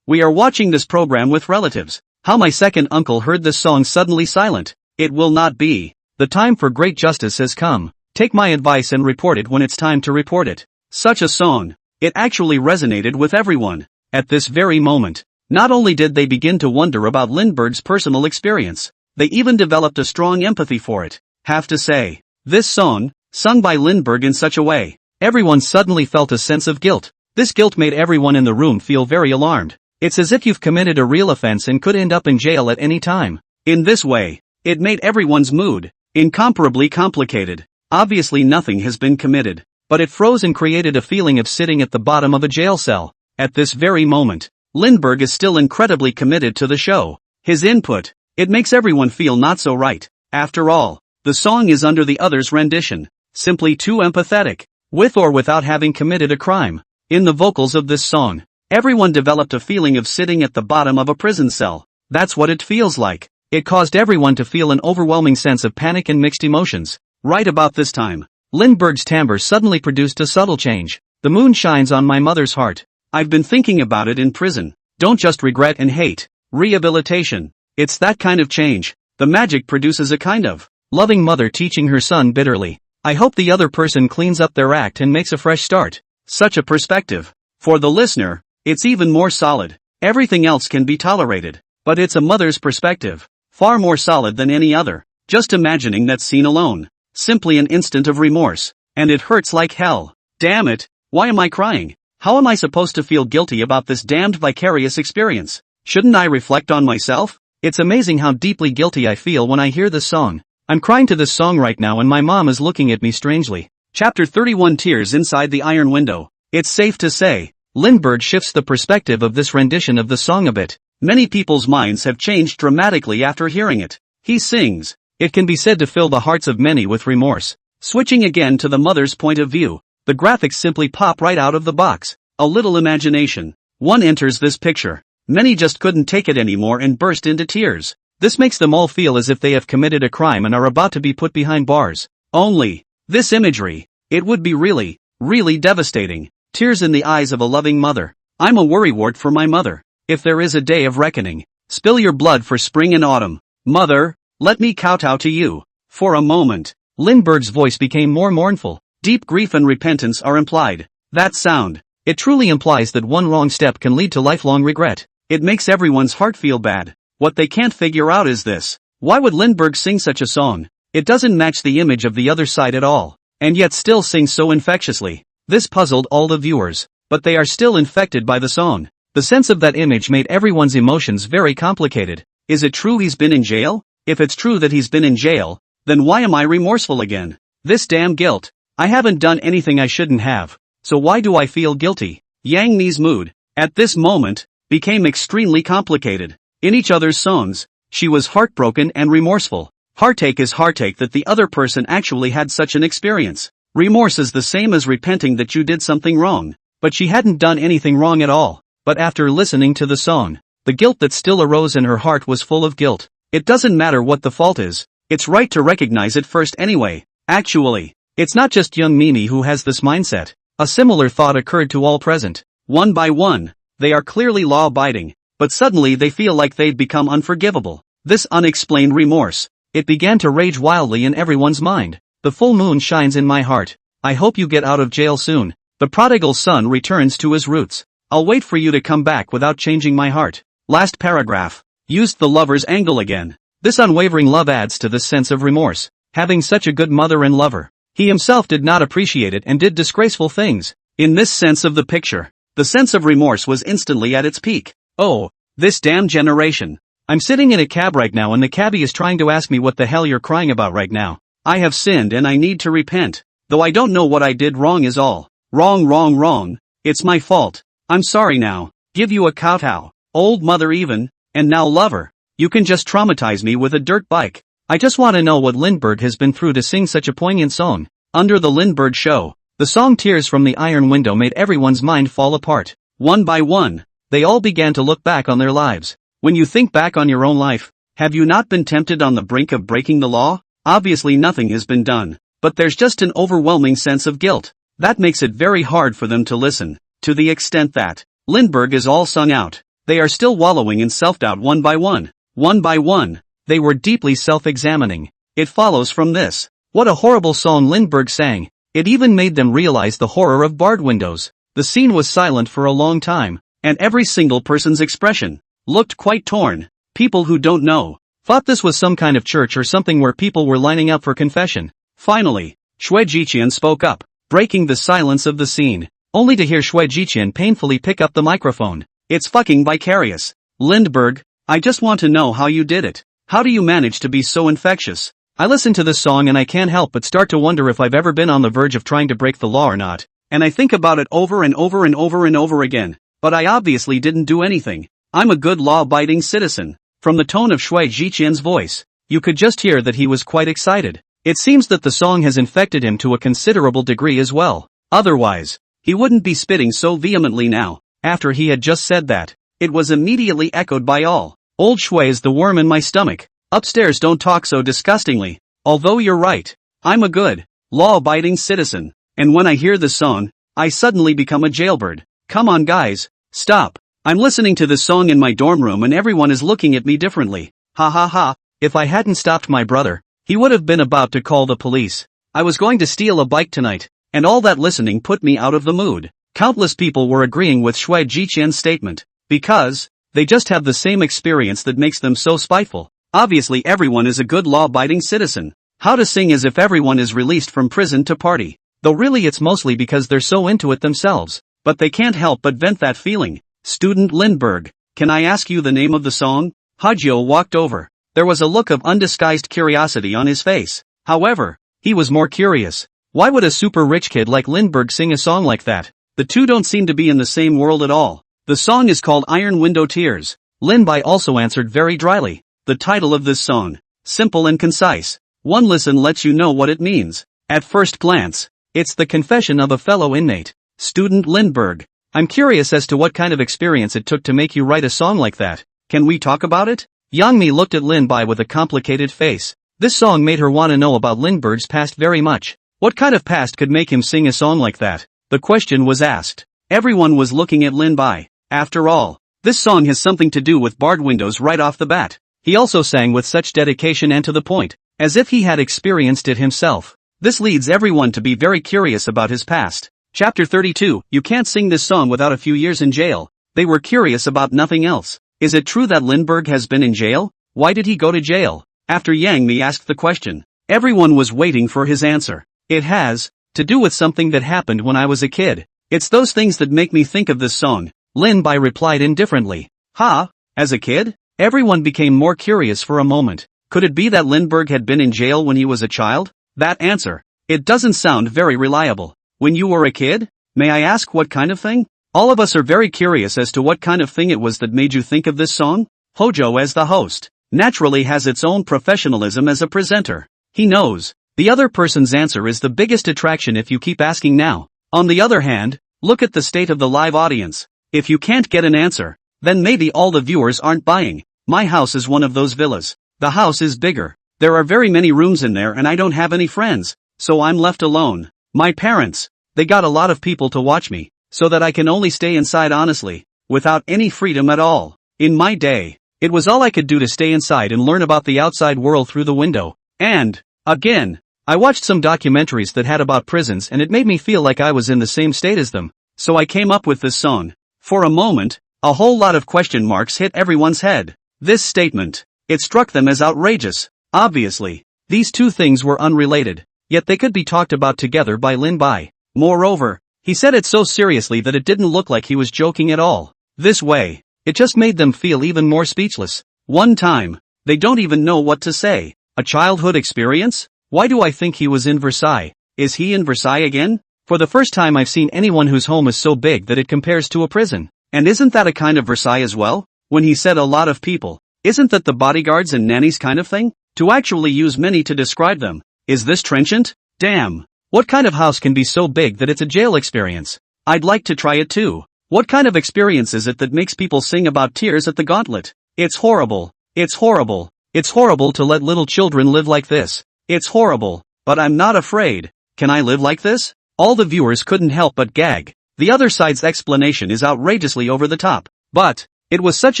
We are watching this program with relatives. How my second uncle heard this song suddenly silent. It will not be. The time for great justice has come. Take my advice and report it when it's time to report it. Such a song. It actually resonated with everyone. At this very moment, not only did they begin to wonder about Lindbergh's personal experience, they even developed a strong empathy for it. Have to say, this song, sung by Lindbergh in such a way, everyone suddenly felt a sense of guilt. This guilt made everyone in the room feel very alarmed. It's as if you've committed a real offense and could end up in jail at any time. In this way, it made everyone's mood incomparably complicated. Obviously nothing has been committed, but it froze and created a feeling of sitting at the bottom of a jail cell. At this very moment, Lindbergh is still incredibly committed to the show. His input, it makes everyone feel not so right. After all, the song is under the other's rendition, simply too empathetic, with or without having committed a crime. In the vocals of this song, everyone developed a feeling of sitting at the bottom of a prison cell. That's what it feels like. It caused everyone to feel an overwhelming sense of panic and mixed emotions. Right about this time, Lindbergh's timbre suddenly produced a subtle change. The moon shines on my mother's heart. I've been thinking about it in prison. Don't just regret and hate. Rehabilitation. It's that kind of change. The magic produces a kind of loving mother teaching her son bitterly. I hope the other person cleans up their act and makes a fresh start. Such a perspective. For the listener, it's even more solid. Everything else can be tolerated. But it's a mother's perspective. Far more solid than any other. Just imagining that scene alone. Simply an instant of remorse. And it hurts like hell. Damn it, why am I crying? How am I supposed to feel guilty about this damned vicarious experience? Shouldn't I reflect on myself? It's amazing how deeply guilty I feel when I hear this song. I'm crying to this song right now and my mom is looking at me strangely. Chapter 31 Tears Inside the Iron Window. It's safe to say, Lindbergh shifts the perspective of this rendition of the song a bit. Many people's minds have changed dramatically after hearing it. He sings. It can be said to fill the hearts of many with remorse. Switching again to the mother's point of view. The graphics simply pop right out of the box. A little imagination. One enters this picture. Many just couldn't take it anymore and burst into tears. This makes them all feel as if they have committed a crime and are about to be put behind bars. Only, this imagery, it would be really, really devastating. Tears in the eyes of a loving mother. I'm a worrywart for my mother. If there is a day of reckoning, spill your blood for spring and autumn. Mother, let me kowtow to you. For a moment, Lindbergh's voice became more mournful. Deep grief and repentance are implied. That sound, it truly implies that one wrong step can lead to lifelong regret. It makes everyone's heart feel bad. What they can't figure out is this. Why would Lindbergh sing such a song? It doesn't match the image of the other side at all. And yet still sings so infectiously. This puzzled all the viewers. But they are still infected by the song. The sense of that image made everyone's emotions very complicated. Is it true he's been in jail? If it's true that he's been in jail, then why am I remorseful again? This damn guilt. I haven't done anything I shouldn't have. So why do I feel guilty? Yang Mi's mood, at this moment, became extremely complicated. In each other's songs, she was heartbroken and remorseful. Heartache is heartache that the other person actually had such an experience. Remorse is the same as repenting that you did something wrong. But she hadn't done anything wrong at all. But after listening to the song, the guilt that still arose in her heart was full of guilt. It doesn't matter what the fault is. It's right to recognize it first anyway. Actually, it's not just young Mimi who has this mindset. A similar thought occurred to all present. One by one, they are clearly law-abiding, but suddenly they feel like they've become unforgivable. This unexplained remorse, it began to rage wildly in everyone's mind. The full moon shines in my heart. I hope you get out of jail soon. The prodigal son returns to his roots. I'll wait for you to come back without changing my heart. Last paragraph. Used the lover's angle again. This unwavering love adds to the sense of remorse. Having such a good mother and lover. He himself did not appreciate it and did disgraceful things. In this sense of the picture, the sense of remorse was instantly at its peak. Oh, this damn generation. I'm sitting in a cab right now and the cabbie is trying to ask me what the hell you're crying about right now. I have sinned and I need to repent. Though I don't know what I did wrong is all. Wrong. It's my fault. I'm sorry now. Give you a kowtow. Old mother even, and now lover. You can just traumatize me with a dirt bike. I just want to know what Lindbergh has been through to sing such a poignant song. Under the Lindbergh show, the song Tears from the Iron Window made everyone's mind fall apart. One by one, they all began to look back on their lives. When you think back on your own life, have you not been tempted on the brink of breaking the law? Obviously nothing has been done, but there's just an overwhelming sense of guilt. That makes it very hard for them to listen, to the extent that Lindbergh is all sung out. They are still wallowing in self-doubt one by one. One by one, they were deeply self-examining. It follows from this. What a horrible song Lindbergh sang. It even made them realize the horror of barred windows. The scene was silent for a long time, and every single person's expression looked quite torn. People who don't know thought this was some kind of church or something where people were lining up for confession. Finally, Shue Jiqian spoke up, breaking the silence of the scene, only to hear Shue Jiqian painfully pick up the microphone. It's fucking vicarious. Lindbergh, I just want to know how you did it. How do you manage to be so infectious? I listen to this song and I can't help but start to wonder if I've ever been on the verge of trying to break the law or not. And I think about it over and over again. But I obviously didn't do anything. I'm a good law-abiding citizen. From the tone of Shue Jiqian's voice, you could just hear that he was quite excited. It seems that the song has infected him to a considerable degree as well. Otherwise, he wouldn't be spitting so vehemently now. After he had just said that, it was immediately echoed by all. Old Shue is the worm in my stomach. Upstairs don't talk so disgustingly. Although you're right. I'm a good, law-abiding citizen. And when I hear this song, I suddenly become a jailbird. Come on guys, stop. I'm listening to this song in my dorm room and everyone is looking at me differently. Ha ha ha. If I hadn't stopped my brother, he would have been about to call the police. I was going to steal a bike tonight, and all that listening put me out of the mood. Countless people were agreeing with Shue Jiqian's statement, because they just have the same experience that makes them so spiteful. Obviously everyone is a good law-abiding citizen. How to sing as if everyone is released from prison to party. though really it's mostly because they're so into it themselves, but they can't help but vent that feeling. Student Lindbergh, can I ask you the name of the song? Hajio walked over. There was a look of undisguised curiosity on his face. However, he was more curious. Why would a super rich kid like Lindbergh sing a song like that? The two don't seem to be in the same world at all. The song is called Iron Window Tears. Lin-bai also answered very dryly. The title of this song. Simple and concise. One listen lets you know what it means. At first glance, it's the confession of a fellow inmate. Student Lindbergh, I'm curious as to what kind of experience it took to make you write a song like that. Can we talk about it? Yang-mi looked at Lin-bai with a complicated face. This song made her want to know about Lindbergh's past very much. What kind of past could make him sing a song like that? The question was asked. Everyone was looking at Lin-bai. After all, this song has something to do with barred windows right off the bat. He also sang with such dedication and to the point, as if he had experienced it himself. This leads everyone to be very curious about his past. Chapter 32, you can't sing this song without a few years in jail. They were curious about nothing else. Is it true that Lindbergh has been in jail? Why did he go to jail? After Yang Mi asked the question, everyone was waiting for his answer. It has to do with something that happened when I was a kid. It's those things that make me think of this song. Lin-bai replied indifferently. Ha? As a kid? Everyone became more curious for a moment. Could it be that Lindbergh had been in jail when he was a child? That answer. It doesn't sound very reliable. When you were a kid? May I ask what kind of thing? All of us are very curious as to what kind of thing it was that made you think of this song. Hojo, as the host, naturally has its own professionalism as a presenter. He knows the other person's answer is the biggest attraction if you keep asking now. On the other hand, look at the state of the live audience. If you can't get an answer, then maybe all the viewers aren't buying. My house is one of those villas. The house is bigger. There are very many rooms in there and I don't have any friends, so I'm left alone. My parents, they got a lot of people to watch me, so that I can only stay inside honestly, without any freedom at all. In my day, it was all I could do to stay inside and learn about the outside world through the window. And, again, I watched some documentaries that had about prisons and it made me feel like I was in the same state as them. So I came up with this song. For a moment, a whole lot of question marks hit everyone's head. This statement, it struck them as outrageous. Obviously, these two things were unrelated, yet they could be talked about together by Lin-bai. Moreover, he said it so seriously that it didn't look like he was joking at all. This way, it just made them feel even more speechless. One time, they don't even know what to say. A childhood experience? Why do I think he was in Versailles? Is he in Versailles again? For the first time I've seen anyone whose home is so big that it compares to a prison. And isn't that a kind of Versailles as well? When he said a lot of people, isn't that the bodyguards and nannies kind of thing? To actually use many to describe them. Is this trenchant? Damn. What kind of house can be so big that it's a jail experience? I'd like to try it too. What kind of experience is it that makes people sing about tears at the gauntlet? It's horrible. It's horrible. It's horrible to let little children live like this. It's horrible. But I'm not afraid. Can I live like this? All the viewers couldn't help but gag. The other side's explanation is outrageously over the top. But it was such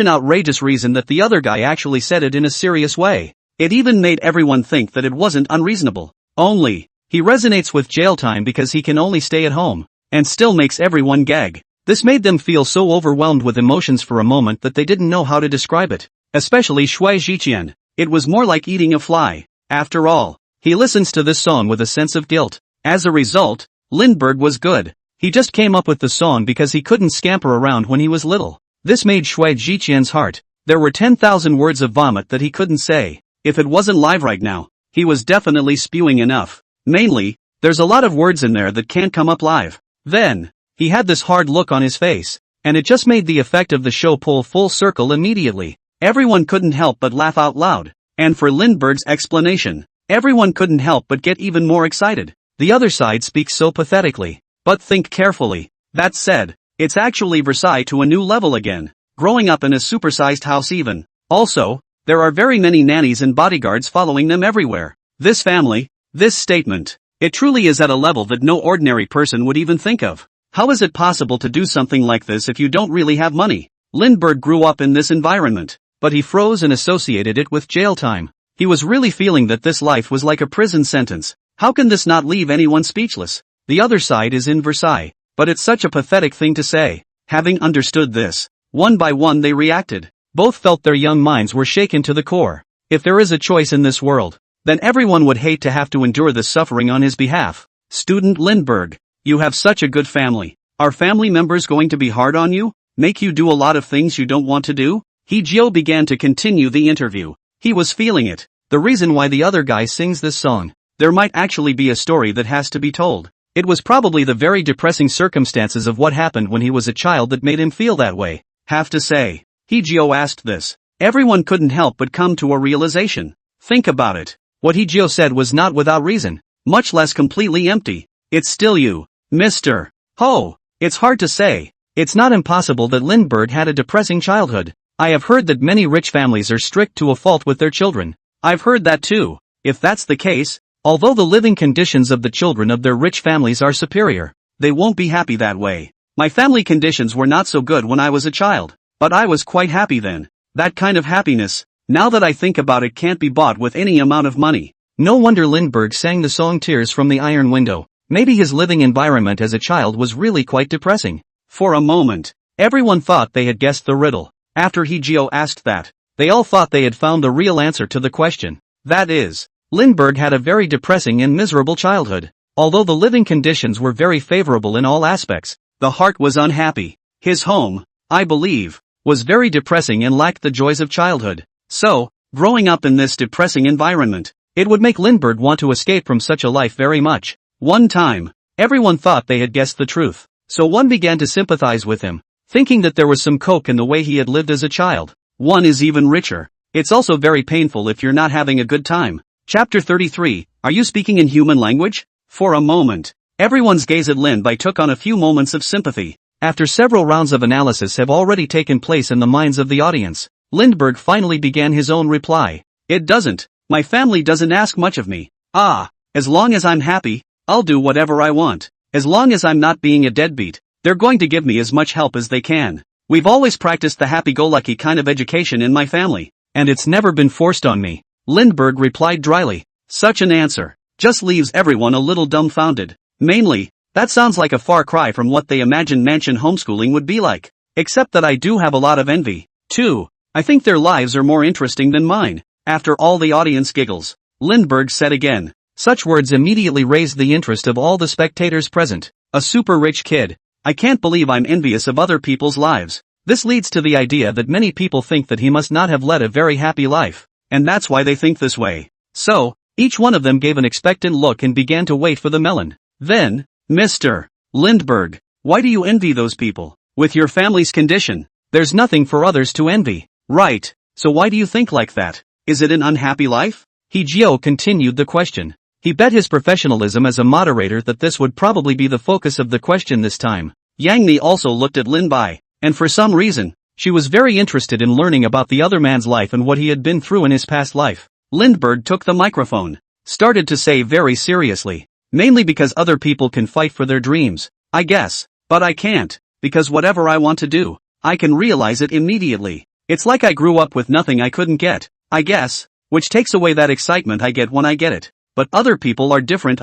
an outrageous reason that the other guy actually said it in a serious way. It even made everyone think that it wasn't unreasonable. Only, he resonates with jail time because he can only stay at home, and still makes everyone gag. This made them feel so overwhelmed with emotions for a moment that they didn't know how to describe it. Especially Shui Jiqian. It was more like eating a fly. After all, he listens to this song with a sense of guilt. As a result, Lindbergh was good. He just came up with the song because he couldn't scamper around when he was little. This made Shui Jiqian's heart. There were 10,000 words of vomit that he couldn't say. If it wasn't live right now, he was definitely spewing enough. Mainly, there's a lot of words in there that can't come up live. Then, he had this hard look on his face, and it just made the effect of the show pull full circle immediately. Everyone couldn't help but laugh out loud. And for Lindbergh's explanation, everyone couldn't help but get even more excited. The other side speaks so pathetically. But think carefully. That said, it's actually Versailles to a new level again. Growing up in a supersized house even. Also, there are very many nannies and bodyguards following them everywhere. This family, this statement, it truly is at a level that no ordinary person would even think of. How is it possible to do something like this if you don't really have money? Lindbergh grew up in this environment, but he froze and associated it with jail time. He was really feeling that this life was like a prison sentence. How can this not leave anyone speechless? The other side is in Versailles, but it's such a pathetic thing to say. Having understood this, one by one they reacted. Both felt their young minds were shaken to the core. If there is a choice in this world, then everyone would hate to have to endure this suffering on his behalf. Student Lindbergh, you have such a good family. Are family members going to be hard on you? Make you do a lot of things you don't want to do? Hee-jio began to continue the interview. He was feeling it. The reason why the other guy sings this song. There might actually be a story that has to be told. It was probably the very depressing circumstances of what happened when he was a child that made him feel that way. Have to say. Hee-jio asked this. Everyone couldn't help but come to a realization. Think about it. What Hee-jio said was not without reason, much less completely empty. It's still you, Mr. Ho. It's hard to say. It's not impossible that Lindbergh had a depressing childhood. I have heard that many rich families are strict to a fault with their children. I've heard that too. If that's the case, although the living conditions of the children of their rich families are superior, they won't be happy that way. My family conditions were not so good when I was a child, but I was quite happy then. That kind of happiness, now that I think about it, can't be bought with any amount of money. No wonder Lindbergh sang the song Tears from the Iron Window. Maybe his living environment as a child was really quite depressing. For a moment, everyone thought they had guessed the riddle. After Hee-jio asked that, they all thought they had found the real answer to the question. That is, Lindbergh had a very depressing and miserable childhood. Although the living conditions were very favorable in all aspects, the heart was unhappy. His home, I believe, was very depressing and lacked the joys of childhood. So, growing up in this depressing environment, it would make Lindbergh want to escape from such a life very much. One time, everyone thought they had guessed the truth, so one began to sympathize with him, thinking that there was some coke in the way he had lived as a child. One is even richer. It's also very painful if you're not having a good time. Chapter 33, Are you speaking in human language? For a moment, everyone's gaze at Lindbergh took on a few moments of sympathy. After several rounds of analysis have already taken place in the minds of the audience, Lindbergh finally began his own reply. It doesn't. My family doesn't ask much of me. As long as I'm happy, I'll do whatever I want. As long as I'm not being a deadbeat, they're going to give me as much help as they can. We've always practiced the happy-go-lucky kind of education in my family, and it's never been forced on me. Lindbergh replied dryly. Such an answer just leaves everyone a little dumbfounded. Mainly, that sounds like a far cry from what they imagined mansion homeschooling would be like. Except that I do have a lot of envy, too. I think their lives are more interesting than mine. After all, the audience giggles. Lindbergh said again. Such words immediately raised the interest of all the spectators present. A super rich kid. I can't believe I'm envious of other people's lives. This leads to the idea that many people think that he must not have led a very happy life, and that's why they think this way. So, each one of them gave an expectant look and began to wait for the melon. Then, Mr. Lindbergh, why do you envy those people? With your family's condition, there's nothing for others to envy. Right, so why do you think like that? Is it an unhappy life? Hee-jio continued the question. He bet his professionalism as a moderator that this would probably be the focus of the question this time. Yang Ni also looked at Lindbergh, and for some reason, she was very interested in learning about the other man's life and what he had been through in his past life. Lindbergh took the microphone, started to say very seriously, mainly because other people can fight for their dreams, I guess, but I can't, because whatever I want to do, I can realize it immediately. It's like I grew up with nothing I couldn't get, I guess, which takes away that excitement I get when I get it. But other people are different.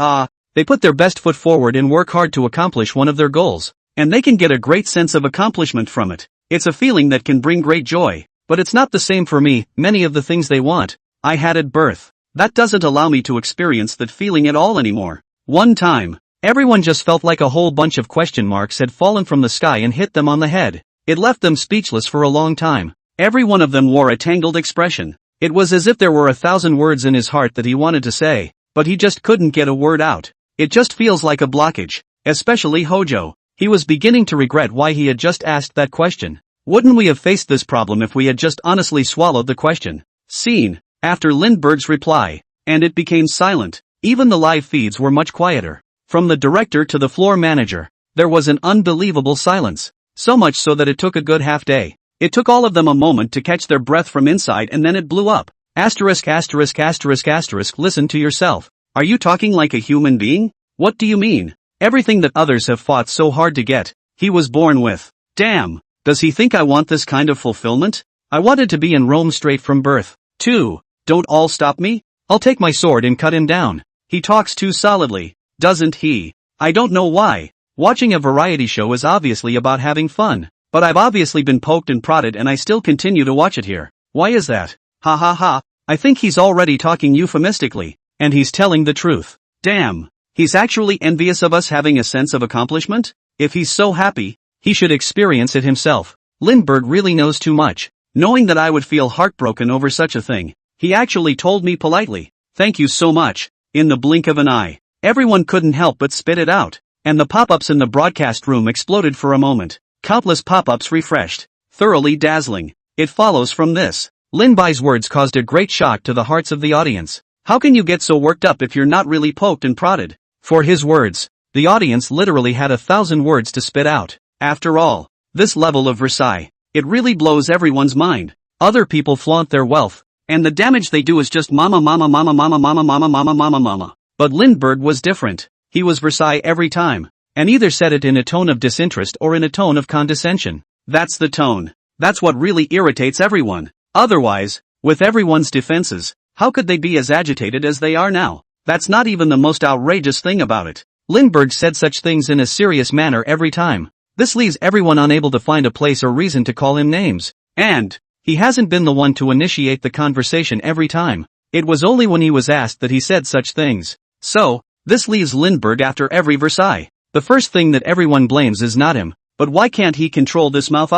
They put their best foot forward and work hard to accomplish one of their goals, and they can get a great sense of accomplishment from it. It's a feeling that can bring great joy, but it's not the same for me. Many of the things they want, I had at birth. That doesn't allow me to experience that feeling at all anymore. One time, everyone just felt like a whole bunch of question marks had fallen from the sky and hit them on the head. It left them speechless for a long time. Every one of them wore a tangled expression. It was as if there were 1,000 words in his heart that he wanted to say, but he just couldn't get a word out. It just feels like a blockage, especially Hojo. He was beginning to regret why he had just asked that question. Wouldn't we have faced this problem if we had just honestly swallowed the question? Scene, after Lindbergh's reply, and it became silent. Even the live feeds were much quieter. From the director to the floor manager, there was an unbelievable silence. So much so that it took a good half day. It took all of them a moment to catch their breath from inside, and then it blew up. Asterisk asterisk asterisk asterisk. Listen to yourself. Are you talking like a human being? What do you mean? Everything that others have fought so hard to get, he was born with. Damn, does he think I want this kind of fulfillment? I wanted to be in Rome straight from birth. 2. Don't all stop me? I'll take my sword and cut him down. He talks too solidly, doesn't he? I don't know why. Watching a variety show is obviously about having fun, but I've obviously been poked and prodded and I still continue to watch it here. Why is that? Ha ha ha, I think he's already talking euphemistically, and he's telling the truth. Damn, He's actually envious of us having a sense of accomplishment? If he's so happy, he should experience it himself. Lindbergh really knows too much. Knowing that I would feel heartbroken over such a thing, he actually told me politely, "Thank you so much," in the blink of an eye. Everyone couldn't help but spit it out, and the pop-ups in the broadcast room exploded for a moment. Countless pop-ups refreshed. Thoroughly dazzling. It follows from this. Lin Bai's words caused a great shock to the hearts of the audience. How can you get so worked up if you're not really poked and prodded? For his words, the audience literally had 1,000 words to spit out. After all, this level of Versailles, it really blows everyone's mind. Other people flaunt their wealth, and the damage they do is just mama mama mama mama mama mama mama mama mama. But Lindbergh was different. He was Versailles every time, and either said it in a tone of disinterest or in a tone of condescension. That's the tone. That's what really irritates everyone. Otherwise, with everyone's defenses, how could they be as agitated as they are now? That's not even the most outrageous thing about it. Lindbergh said such things in a serious manner every time. This leaves everyone unable to find a place or reason to call him names. And he hasn't been the one to initiate the conversation every time. It was only when he was asked that he said such things. So, this leaves Lindbergh after every Versailles. The first thing that everyone blames is not him, but why can't he control this mouth?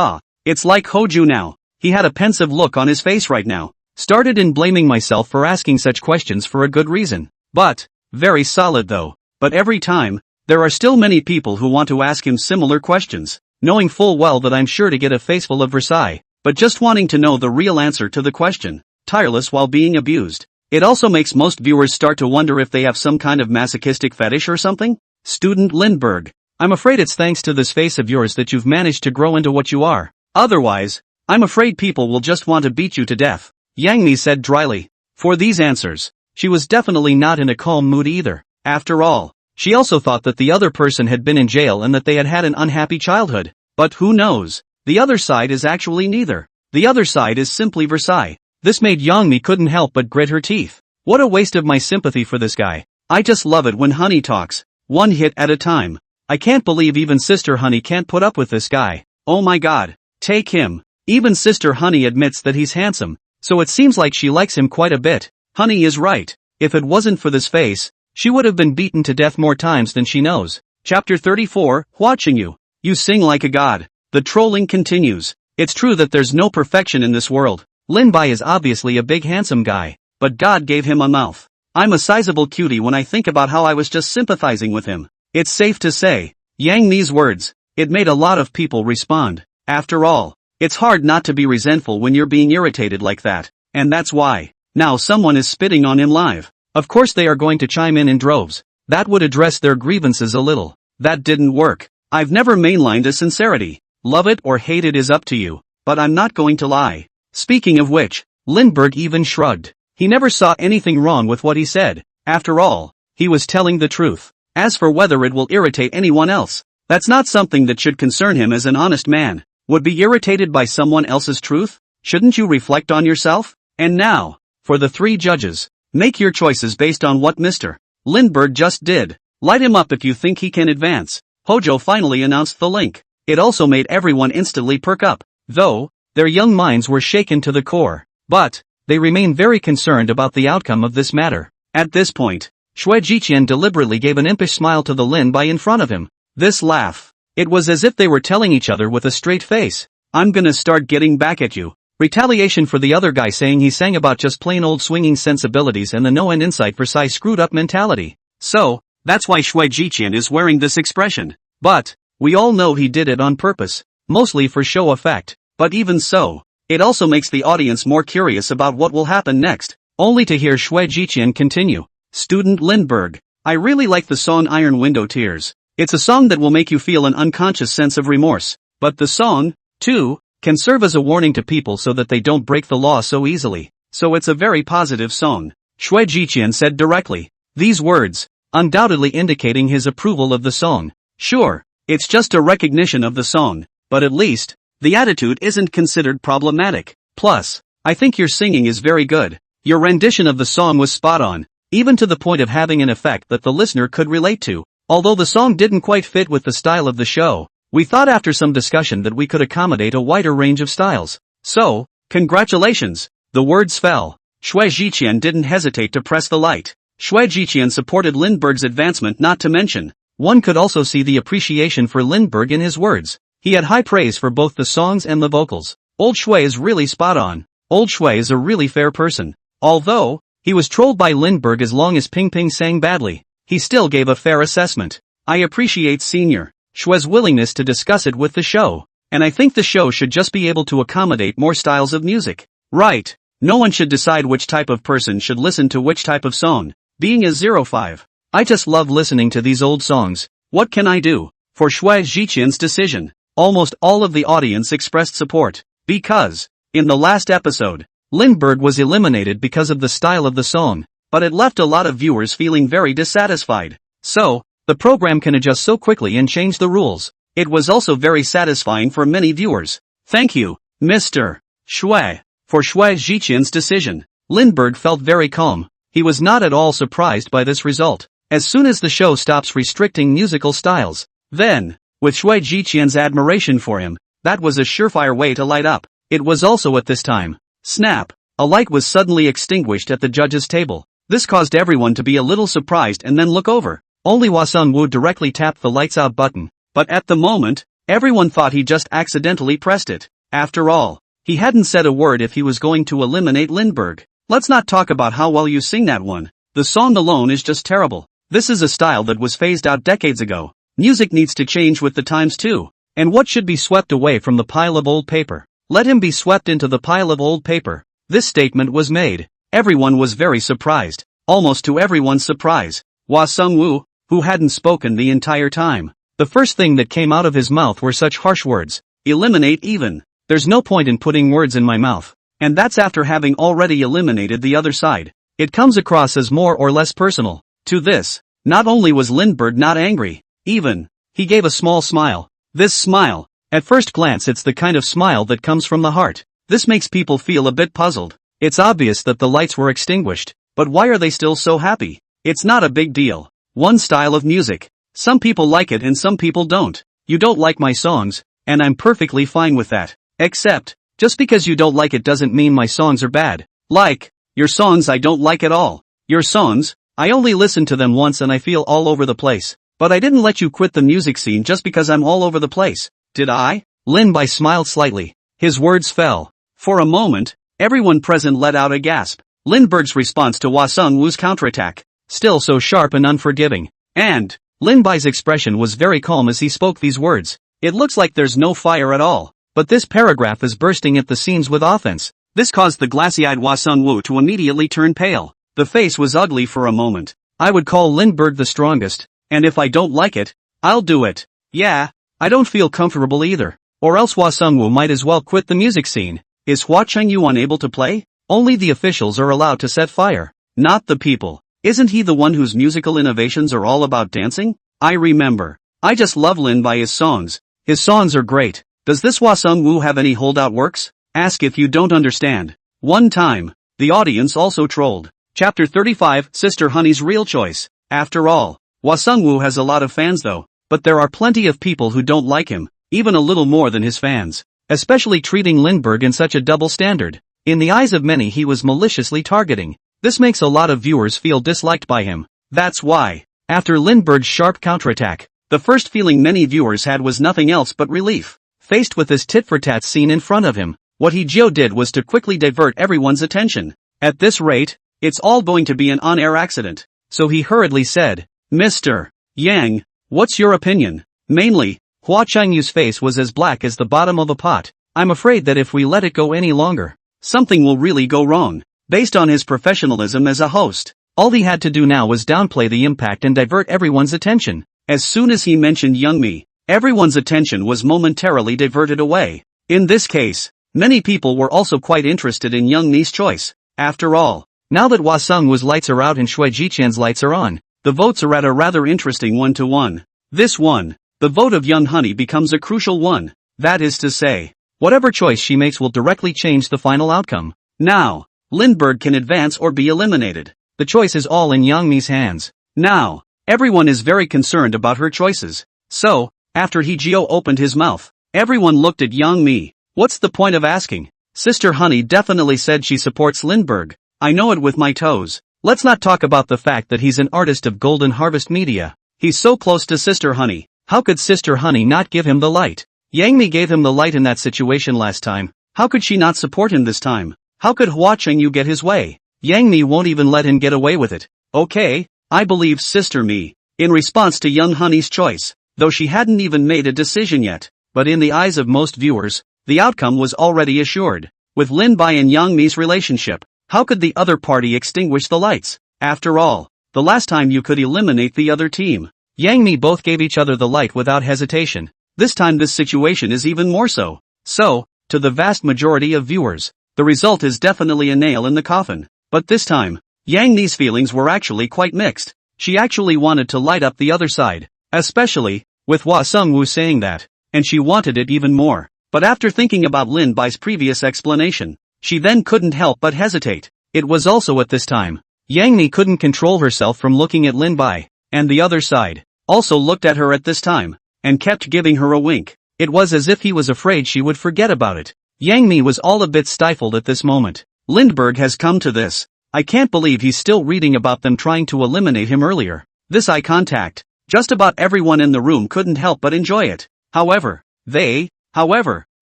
It's like Hoju now. He had a pensive look on his face right now. Started in blaming myself for asking such questions for a good reason. But, very solid though. But every time, there are still many people who want to ask him similar questions, knowing full well that I'm sure to get a faceful of Versailles, but just wanting to know the real answer to the question. Tireless while being abused. It also makes most viewers start to wonder if they have some kind of masochistic fetish or something. Student Lindbergh, I'm afraid it's thanks to this face of yours that you've managed to grow into what you are. Otherwise, I'm afraid people will just want to beat you to death. Yang Mi said dryly. For these answers, she was definitely not in a calm mood either. After all, she also thought that the other person had been in jail and that they had had an unhappy childhood. But who knows? The other side is actually neither. The other side is simply Versailles. This made Yang Mi couldn't help but grit her teeth. What a waste of my sympathy for this guy. I just love it when Honey talks. One hit at a time. I can't believe even Sister Honey can't put up with this guy. Oh my god. Take him. Even Sister Honey admits that he's handsome, so it seems like she likes him quite a bit. Honey is right. If it wasn't for this face, she would have been beaten to death more times than she knows. Chapter 34, Watching You. You sing like a god. The trolling continues. It's true that there's no perfection in this world. Lin Bai is obviously a big handsome guy, but God gave him a mouth. I'm a sizable cutie when I think about how I was just sympathizing with him. It's safe to say, Yang Mi's words, it made a lot of people respond. After all, it's hard not to be resentful when you're being irritated like that, and that's why. Now someone is spitting on him live. Of course they are going to chime in droves. That would address their grievances a little. That didn't work. I've never mainlined a sincerity. Love it or hate it is up to you, but I'm not going to lie. Speaking of which, Lindbergh even shrugged. He never saw anything wrong with what he said. After all, he was telling the truth. As for whether it will irritate anyone else, that's not something that should concern him as an honest man. Would be irritated by someone else's truth? Shouldn't you reflect on yourself? And now, for the three judges, make your choices based on what Mr. Lindbergh just did. Light him up if you think he can advance. Hojo finally announced the link. It also made everyone instantly perk up, though their young minds were shaken to the core. But they remain very concerned about the outcome of this matter. At this point, Shui Jiqian deliberately gave an impish smile to the Lin Bai in front of him. This laugh. It was as if they were telling each other with a straight face, I'm gonna start getting back at you. Retaliation for the other guy saying he sang about just plain old swinging sensibilities and the no-end insight Versailles screwed up mentality. So, that's why Shui Jiqian is wearing this expression. But we all know he did it on purpose, mostly for show effect. But even so, it also makes the audience more curious about what will happen next, only to hear Shui Jiqian continue. Student Lindbergh, I really like the song Iron Window Tears. It's a song that will make you feel an unconscious sense of remorse. But the song, too, can serve as a warning to people so that they don't break the law so easily. So it's a very positive song. Shui Jiqian said directly. These words, undoubtedly indicating his approval of the song. Sure, it's just a recognition of the song, but at least, the attitude isn't considered problematic. Plus, I think your singing is very good. Your rendition of the song was spot on, even to the point of having an effect that the listener could relate to. Although the song didn't quite fit with the style of the show, we thought after some discussion that we could accommodate a wider range of styles. So, congratulations. The words fell. Shui Jiqian didn't hesitate to press the light Xue Jiqian supported Lindbergh's advancement, not to mention, one could also see the appreciation for Lindbergh in his words. He had high praise for both the songs and the vocals. Old Xue is really spot on. Old Xue is a really fair person. Although he was trolled by Lindbergh as long as Ping Ping sang badly, he still gave a fair assessment. I appreciate Senior Xue's willingness to discuss it with the show, and I think the show should just be able to accommodate more styles of music. Right. No one should decide which type of person should listen to which type of song. Being a 05, I just love listening to these old songs. What can I do? For Xue Jiqian's decision, almost all of the audience expressed support, because, in the last episode, Lindbergh was eliminated because of the style of the song, but it left a lot of viewers feeling very dissatisfied. So, the program can adjust so quickly and change the rules. It was also very satisfying for many viewers. Thank you, Mr. Xue, for Xue Jiqian's decision. Lindbergh felt very calm. He was not at all surprised by this result. As soon as the show stops restricting musical styles, then, with Xue Jiqian's admiration for him, that was a surefire way to light up. It was also at this time. Snap! A light was suddenly extinguished at the judges' table. This caused everyone to be a little surprised and then look over. Only Hwa Sung-woo directly tapped the lights out button, but at the moment, everyone thought he just accidentally pressed it. After all, he hadn't said a word if he was going to eliminate Lindbergh. Let's not talk about how well you sing that one. The song alone is just terrible. This is a style that was phased out decades ago. Music needs to change with the times too. And what should be swept away from the pile of old paper? Let him be swept into the pile of old paper. This statement was made. Everyone was very surprised. Almost to everyone's surprise, Hwa Sung-woo, who hadn't spoken the entire time, the first thing that came out of his mouth were such harsh words. Eliminate even. There's no point in putting words in my mouth. And that's after having already eliminated the other side. It comes across as more or less personal. To this, not only was Lindbergh not angry, even, he gave a small smile. This smile, at first glance it's the kind of smile that comes from the heart. This makes people feel a bit puzzled. It's obvious that the lights were extinguished, but why are they still so happy? It's not a big deal. One style of music. Some people like it and some people don't. You don't like my songs, and I'm perfectly fine with that. Except, just because you don't like it doesn't mean my songs are bad. Like, your songs I don't like at all. Your songs, I only listened to them once and I feel all over the place. But I didn't let you quit the music scene just because I'm all over the place, did I? Lin Bai smiled slightly. His words fell. For a moment, everyone present let out a gasp. Lindbergh's response to Hwa Sung-woo's counterattack, still so sharp and unforgiving. And, Lin Bai's expression was very calm as he spoke these words. It looks like there's no fire at all. But this paragraph is bursting at the seams with offense. This caused the glassy-eyed Hwa Sung-woo to immediately turn pale. The face was ugly for a moment. I would call Lindbergh the strongest, and if I don't like it, I'll do it. Yeah, I don't feel comfortable either. Or else Hwa Sung-woo might as well quit the music scene. Is Hwa Cheng-yu unable to play? Only the officials are allowed to set fire, not the people. Isn't he the one whose musical innovations are all about dancing? I remember. I just love Lin Bai's songs. His songs are great. Does this Hwa Sung-woo have any holdout works? Ask if you don't understand. One time, the audience also trolled. Chapter 35, Sister Honey's Real Choice. After all, Hwa Sung-woo has a lot of fans though, but there are plenty of people who don't like him, even a little more than his fans. Especially treating Lindbergh in such a double standard. In the eyes of many he was maliciously targeting. This makes a lot of viewers feel disliked by him. That's why, after Lindbergh's sharp counterattack, the first feeling many viewers had was nothing else but relief. Faced with this tit-for-tat scene in front of him, what He Jio did was to quickly divert everyone's attention. At this rate, it's all going to be an on-air accident. So he hurriedly said, Mr. Yang, what's your opinion? Mainly, Hwa Cheng-yu's face was as black as the bottom of a pot. I'm afraid that if we let it go any longer, something will really go wrong. Based on his professionalism as a host, all he had to do now was downplay the impact and divert everyone's attention. As soon as he mentioned Youngmi, everyone's attention was momentarily diverted away. In this case, many people were also quite interested in Youngmi's choice. After all, now that Hwa Sung-woo's lights are out and Xue Jiqian's lights are on, the votes are at a rather interesting 1-to-1. This one, the vote of Young Honey, becomes a crucial one. That is to say, whatever choice she makes will directly change the final outcome. Now, Lindbergh can advance or be eliminated. The choice is all in Youngmi's hands. Now, everyone is very concerned about her choices. So, after He Jio opened his mouth, everyone looked at Youngmi. What's the point of asking? Sister Honey definitely said she supports Lindbergh. I know it with my toes. Let's not talk about the fact that he's an artist of Golden Harvest Media. He's so close to Sister Honey. How could Sister Honey not give him the light? Yang Mi gave him the light in that situation last time. How could she not support him this time? How could Hua Chengyu get his way? Yang Mi won't even let him get away with it. Okay, I believe Sister Mi. In response to young Honey's choice, though she hadn't even made a decision yet, but in the eyes of most viewers, the outcome was already assured. With Lin Bai and Yang Mi's relationship, how could the other party extinguish the lights? After all, the last time you could eliminate the other team, Yang Mi both gave each other the light without hesitation. This time this situation is even more so. So, to the vast majority of viewers, the result is definitely a nail in the coffin. But this time, Yang Mi's feelings were actually quite mixed. She actually wanted to light up the other side, especially with Hua Sung-woo saying that, and she wanted it even more. But after thinking about Lin Bai's previous explanation, she then couldn't help but hesitate. It was also at this time, Yang Mi couldn't control herself from looking at Lin Bai, and the other side also looked at her at this time, and kept giving her a wink. It was as if he was afraid she would forget about it. Yang Mi was all a bit stifled at this moment. Lindbergh has come to this. I can't believe he's still reading about them trying to eliminate him earlier. This eye contact, just about everyone in the room couldn't help but enjoy it. However, they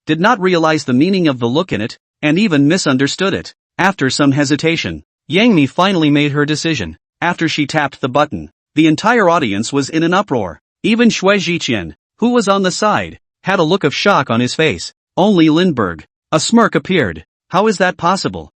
did not realize the meaning of the look in it, and even misunderstood it. After some hesitation, Yang Mi finally made her decision. After she tapped the button, the entire audience was in an uproar. Even Xue Zhiqian, who was on the side, had a look of shock on his face. Only Lindbergh, a smirk appeared. How is that possible?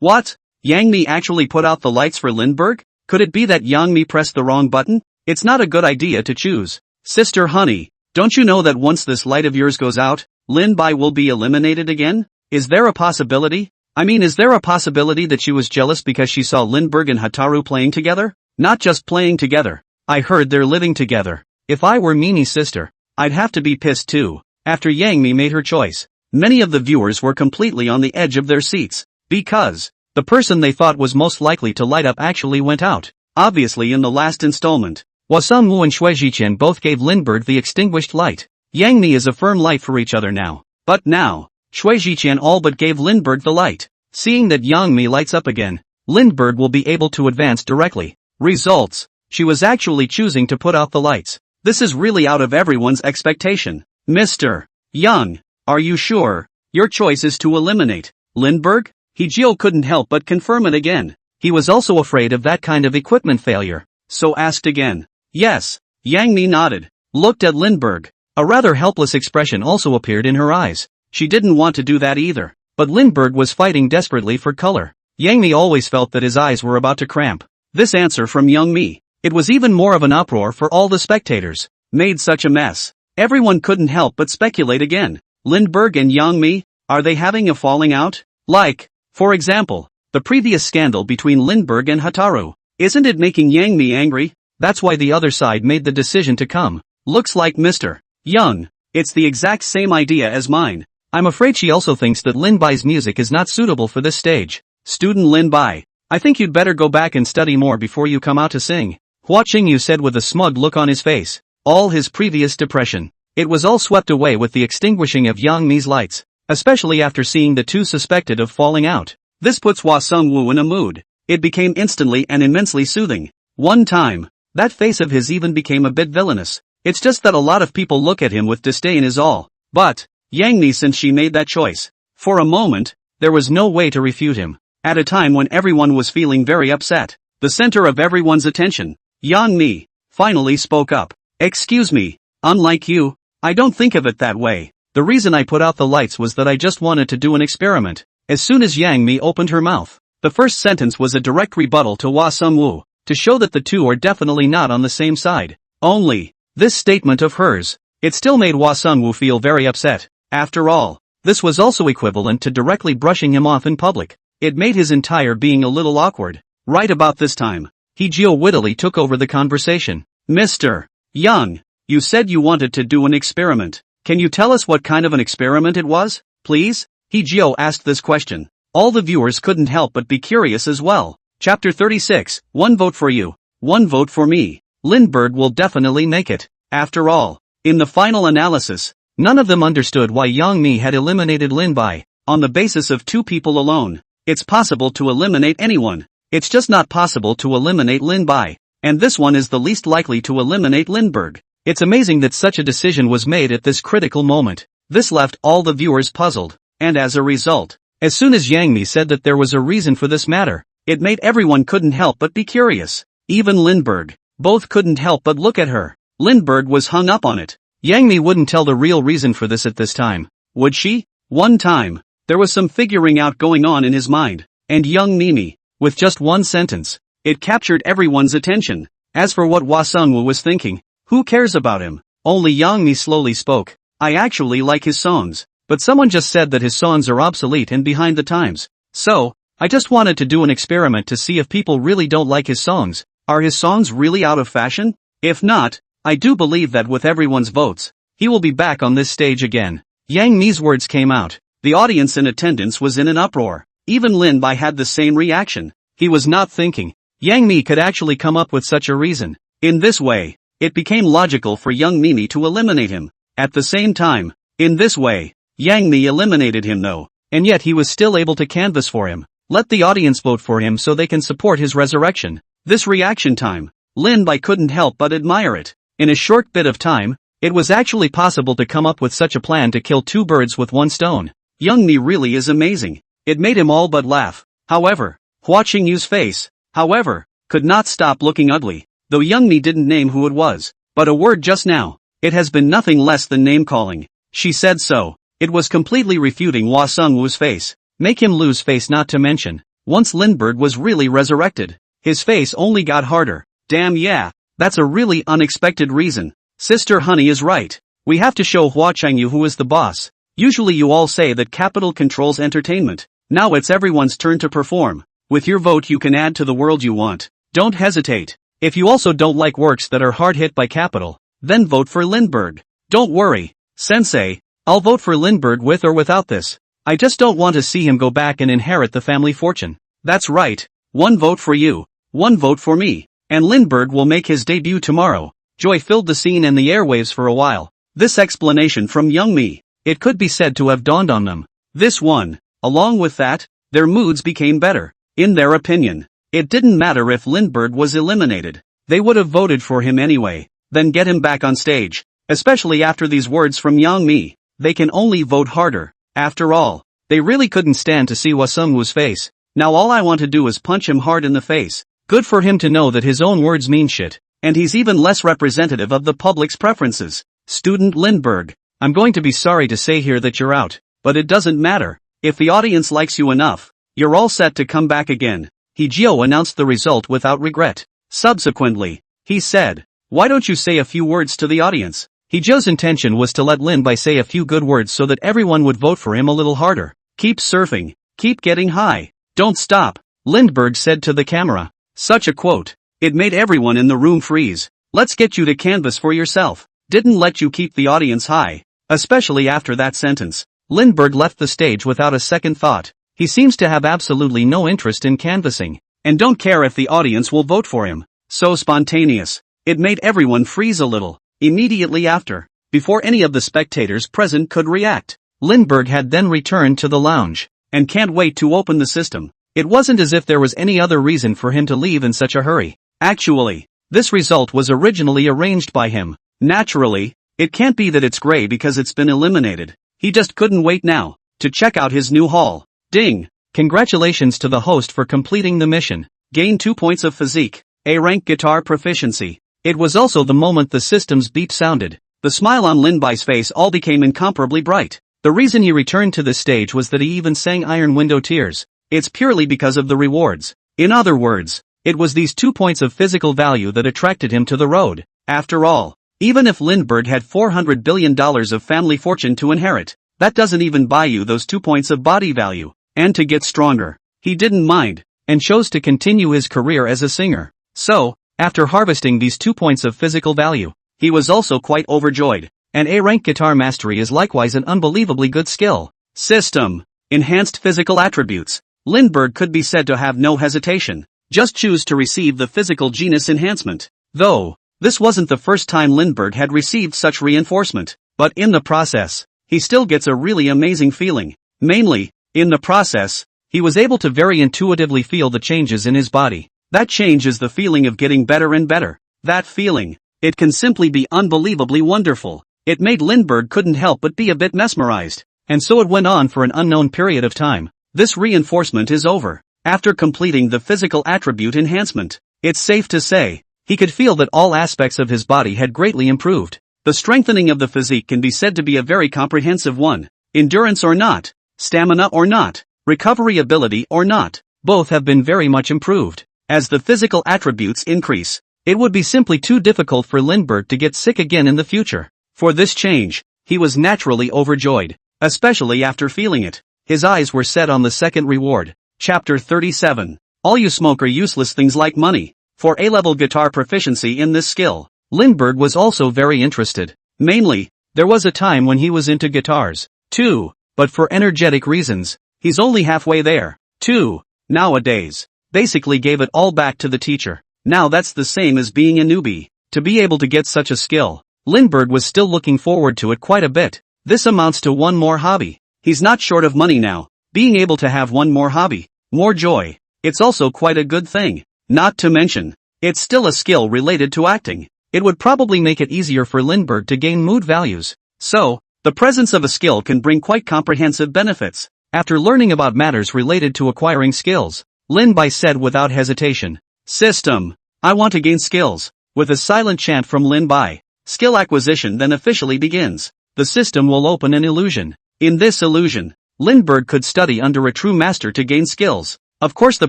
What? Yang Mi actually put out the lights for Lindbergh? Could it be that Yang Mi pressed the wrong button? It's not a good idea to choose. Sister Honey, don't you know that once this light of yours goes out, Lin Bai will be eliminated again? Is there a possibility? Is there a possibility that she was jealous because she saw Lindbergh and Hataru playing together? Not just playing together. I heard they're living together. If I were Mimi's sister, I'd have to be pissed too. After Yang Mi made her choice, many of the viewers were completely on the edge of their seats, because the person they thought was most likely to light up actually went out. Obviously in the last installment, Hua Sung-woo and Xue Zhiqian both gave Lindbergh the extinguished light. Yang Mi is a firm light for each other now. But now, Xue Zhiqian all but gave Lindbergh the light. Seeing that Yang Mi lights up again, Lindbergh will be able to advance directly. Results. She was actually choosing to put out the lights. This is really out of everyone's expectation. Mr. Young, are you sure? Your choice is to eliminate Lindbergh? Hee-jio couldn't help but confirm it again. He was also afraid of that kind of equipment failure, so asked again. Yes. Yang Mi nodded, looked at Lindbergh. A rather helpless expression also appeared in her eyes. She didn't want to do that either, but Lindbergh was fighting desperately for color. Yang Mi always felt that his eyes were about to cramp. This answer from Young Mi, it was even more of an uproar for all the spectators, made such a mess. Everyone couldn't help but speculate again. Lindbergh and Yang Mi, are they having a falling out? Like, for example, the previous scandal between Lindbergh and Hataru. Isn't it making Yang Mi angry? That's why the other side made the decision to come. Looks like Mr. Young, it's the exact same idea as mine. I'm afraid she also thinks that Lin Bai's music is not suitable for this stage. Student Lin Bai, I think you'd better go back and study more before you come out to sing. Hua Qingyu said with a smug look on his face. All his previous depression, it was all swept away with the extinguishing of Yang Mi's lights, especially after seeing the two suspected of falling out. This puts Hua Sung-woo in a mood. It became instantly and immensely soothing. One time, that face of his even became a bit villainous. It's just that a lot of people look at him with disdain is all. But, Yang Mi, since she made that choice, for a moment, there was no way to refute him. At a time when everyone was feeling very upset, the center of everyone's attention, Yang Mi finally spoke up. Excuse me, unlike you, I don't think of it that way. The reason I put out the lights was that I just wanted to do an experiment. As soon as Yang Mi opened her mouth, the first sentence was a direct rebuttal to Hua Sung-woo, to show that the two are definitely not on the same side. Only, this statement of hers, it still made Hua Sung-woo feel very upset. After all, this was also equivalent to directly brushing him off in public. It made his entire being a little awkward. Right about this time, Hee-jio wittily took over the conversation. Mr. Young, you said you wanted to do an experiment. Can you tell us what kind of an experiment it was, please? Hee-jio asked this question. All the viewers couldn't help but be curious as well. Chapter 36, One vote for you, one vote for me. Lindbergh will definitely make it. After all, in the final analysis, none of them understood why Yang Mi had eliminated Lin Bai, on the basis of two people alone. It's possible to eliminate anyone. It's just not possible to eliminate Lin Bai. And this one is the least likely to eliminate Lindbergh. It's amazing that such a decision was made at this critical moment. This left all the viewers puzzled, and as a result, as soon as Yang Mi said that there was a reason for this matter, it made everyone couldn't help but be curious. Even Lindbergh. Both couldn't help but look at her. Lindbergh was hung up on it. Yang Mi wouldn't tell the real reason for this at this time. Would she? One time, there was some figuring out going on in his mind, and young Mimi, with just one sentence, it captured everyone's attention. As for what Hwa Sung-woo was thinking, who cares about him? Only Yang Mi slowly spoke. I actually like his songs, but someone just said that his songs are obsolete and behind the times. So, I just wanted to do an experiment to see if people really don't like his songs. Are his songs really out of fashion? If not, I do believe that with everyone's votes, he will be back on this stage again. Yang Mi's words came out. The audience in attendance was in an uproar. Even Lin Bai had the same reaction. He was not thinking Yang Mi could actually come up with such a reason. In this way, it became logical for young Mimi to eliminate him. At the same time, in this way, Yang Mi eliminated him though, and yet he was still able to canvass for him. Let the audience vote for him so they can support his resurrection. This reaction time, Lin Bai couldn't help but admire it. In a short bit of time, it was actually possible to come up with such a plan to kill two birds with one stone. Young Mi really is amazing. It made him all but laugh. However, Hua Qingyu's face, however, could not stop looking ugly, though Young Mi didn't name who it was. But a word just now, it has been nothing less than name-calling. She said so. It was completely refuting Hwa Sung-woo's face. Make him lose face, not to mention, once Lindbergh was really resurrected, his face only got harder. Damn yeah, that's a really unexpected reason. Sister Honey is right. We have to show Hua Qingyu who is the boss. Usually you all say that capital controls entertainment. Now it's everyone's turn to perform. With your vote you can add to the world you want. Don't hesitate. If you also don't like works that are hard hit by capital, then vote for Lindbergh. Don't worry, Sensei, I'll vote for Lindbergh with or without this. I just don't want to see him go back and inherit the family fortune. That's right. One vote for you. One vote for me. And Lindbergh will make his debut tomorrow. Joy filled the scene and the airwaves for a while. This explanation from Young Mi, it could be said to have dawned on them. This one, along with that, their moods became better. In their opinion, it didn't matter if Lindbergh was eliminated. They would have voted for him anyway. Then get him back on stage. Especially after these words from Yang Mi, they can only vote harder. After all, they really couldn't stand to see Hwa Sung-woo's face. Now all I want to do is punch him hard in the face. Good for him to know that his own words mean shit, and he's even less representative of the public's preferences. Student Lindbergh, I'm going to be sorry to say here that you're out, but it doesn't matter. If the audience likes you enough, you're all set to come back again. He Jio announced the result without regret. Subsequently, he said, why don't you say a few words to the audience? He Jio's intention was to let Lin Bai say a few good words so that everyone would vote for him a little harder. Keep surfing, keep getting high, don't stop, Lindbergh said to the camera. Such a quote, it made everyone in the room freeze. Let's get you to canvas for yourself. Didn't let you keep the audience high. Especially after that sentence, Lindbergh left the stage without a second thought. He seems to have absolutely no interest in canvassing, and don't care if the audience will vote for him. So spontaneous. It made everyone freeze a little. Immediately after, before any of the spectators present could react, Lindbergh had then returned to the lounge, and can't wait to open the system. It wasn't as if there was any other reason for him to leave in such a hurry. Actually, this result was originally arranged by him. Naturally, it can't be that it's gray because it's been eliminated. He just couldn't wait now to check out his new haul. Ding! Congratulations to the host for completing the mission. Gain 2 points of physique, A rank guitar proficiency. It was also the moment the system's beep sounded. The smile on Lin Bai's face all became incomparably bright. The reason he returned to the stage was that he even sang Iron Window Tears. It's purely because of the rewards. In other words, it was these 2 points of physical value that attracted him to the road. After all, even if Lindbergh had $400 billion of family fortune to inherit, that doesn't even buy you those 2 points of body value. And to get stronger, he didn't mind, and chose to continue his career as a singer. So, after harvesting these 2 points of physical value, he was also quite overjoyed. And A-rank guitar mastery is likewise an unbelievably good skill. System. Enhanced physical attributes. Lindbergh could be said to have no hesitation. Just choose to receive the physical genus enhancement. Though, this wasn't the first time Lindbergh had received such reinforcement. But in the process, he still gets a really amazing feeling. Mainly, in the process, he was able to very intuitively feel the changes in his body. That change is the feeling of getting better and better. That feeling, it can simply be unbelievably wonderful. It made Lindbergh couldn't help but be a bit mesmerized. And so it went on for an unknown period of time. This reinforcement is over. After completing the physical attribute enhancement, it's safe to say, he could feel that all aspects of his body had greatly improved. The strengthening of the physique can be said to be a very comprehensive one. Endurance or not, stamina or not, recovery ability or not, both have been very much improved. As the physical attributes increase, it would be simply too difficult for Lindbergh to get sick again in the future. For this change, he was naturally overjoyed, especially after feeling it. His eyes were set on the second reward. Chapter 37. All you smoke are useless things like money. For A-level guitar proficiency in this skill, Lindbergh was also very interested. Mainly, there was a time when he was into guitars, too, but for energetic reasons, he's only halfway there, too, nowadays. Basically gave it all back to the teacher. Now that's the same as being a newbie. To be able to get such a skill, Lindbergh was still looking forward to it quite a bit. This amounts to one more hobby. He's not short of money now. Being able to have one more hobby, more joy, it's also quite a good thing. Not to mention, it's still a skill related to acting. It would probably make it easier for Lindbergh to gain mood values. So, the presence of a skill can bring quite comprehensive benefits. After learning about matters related to acquiring skills, Lindbergh said without hesitation, "System, I want to gain skills." With a silent chant from Lindbergh, skill acquisition then officially begins. The system will open an illusion. In this illusion, Lindbergh could study under a true master to gain skills. Of course the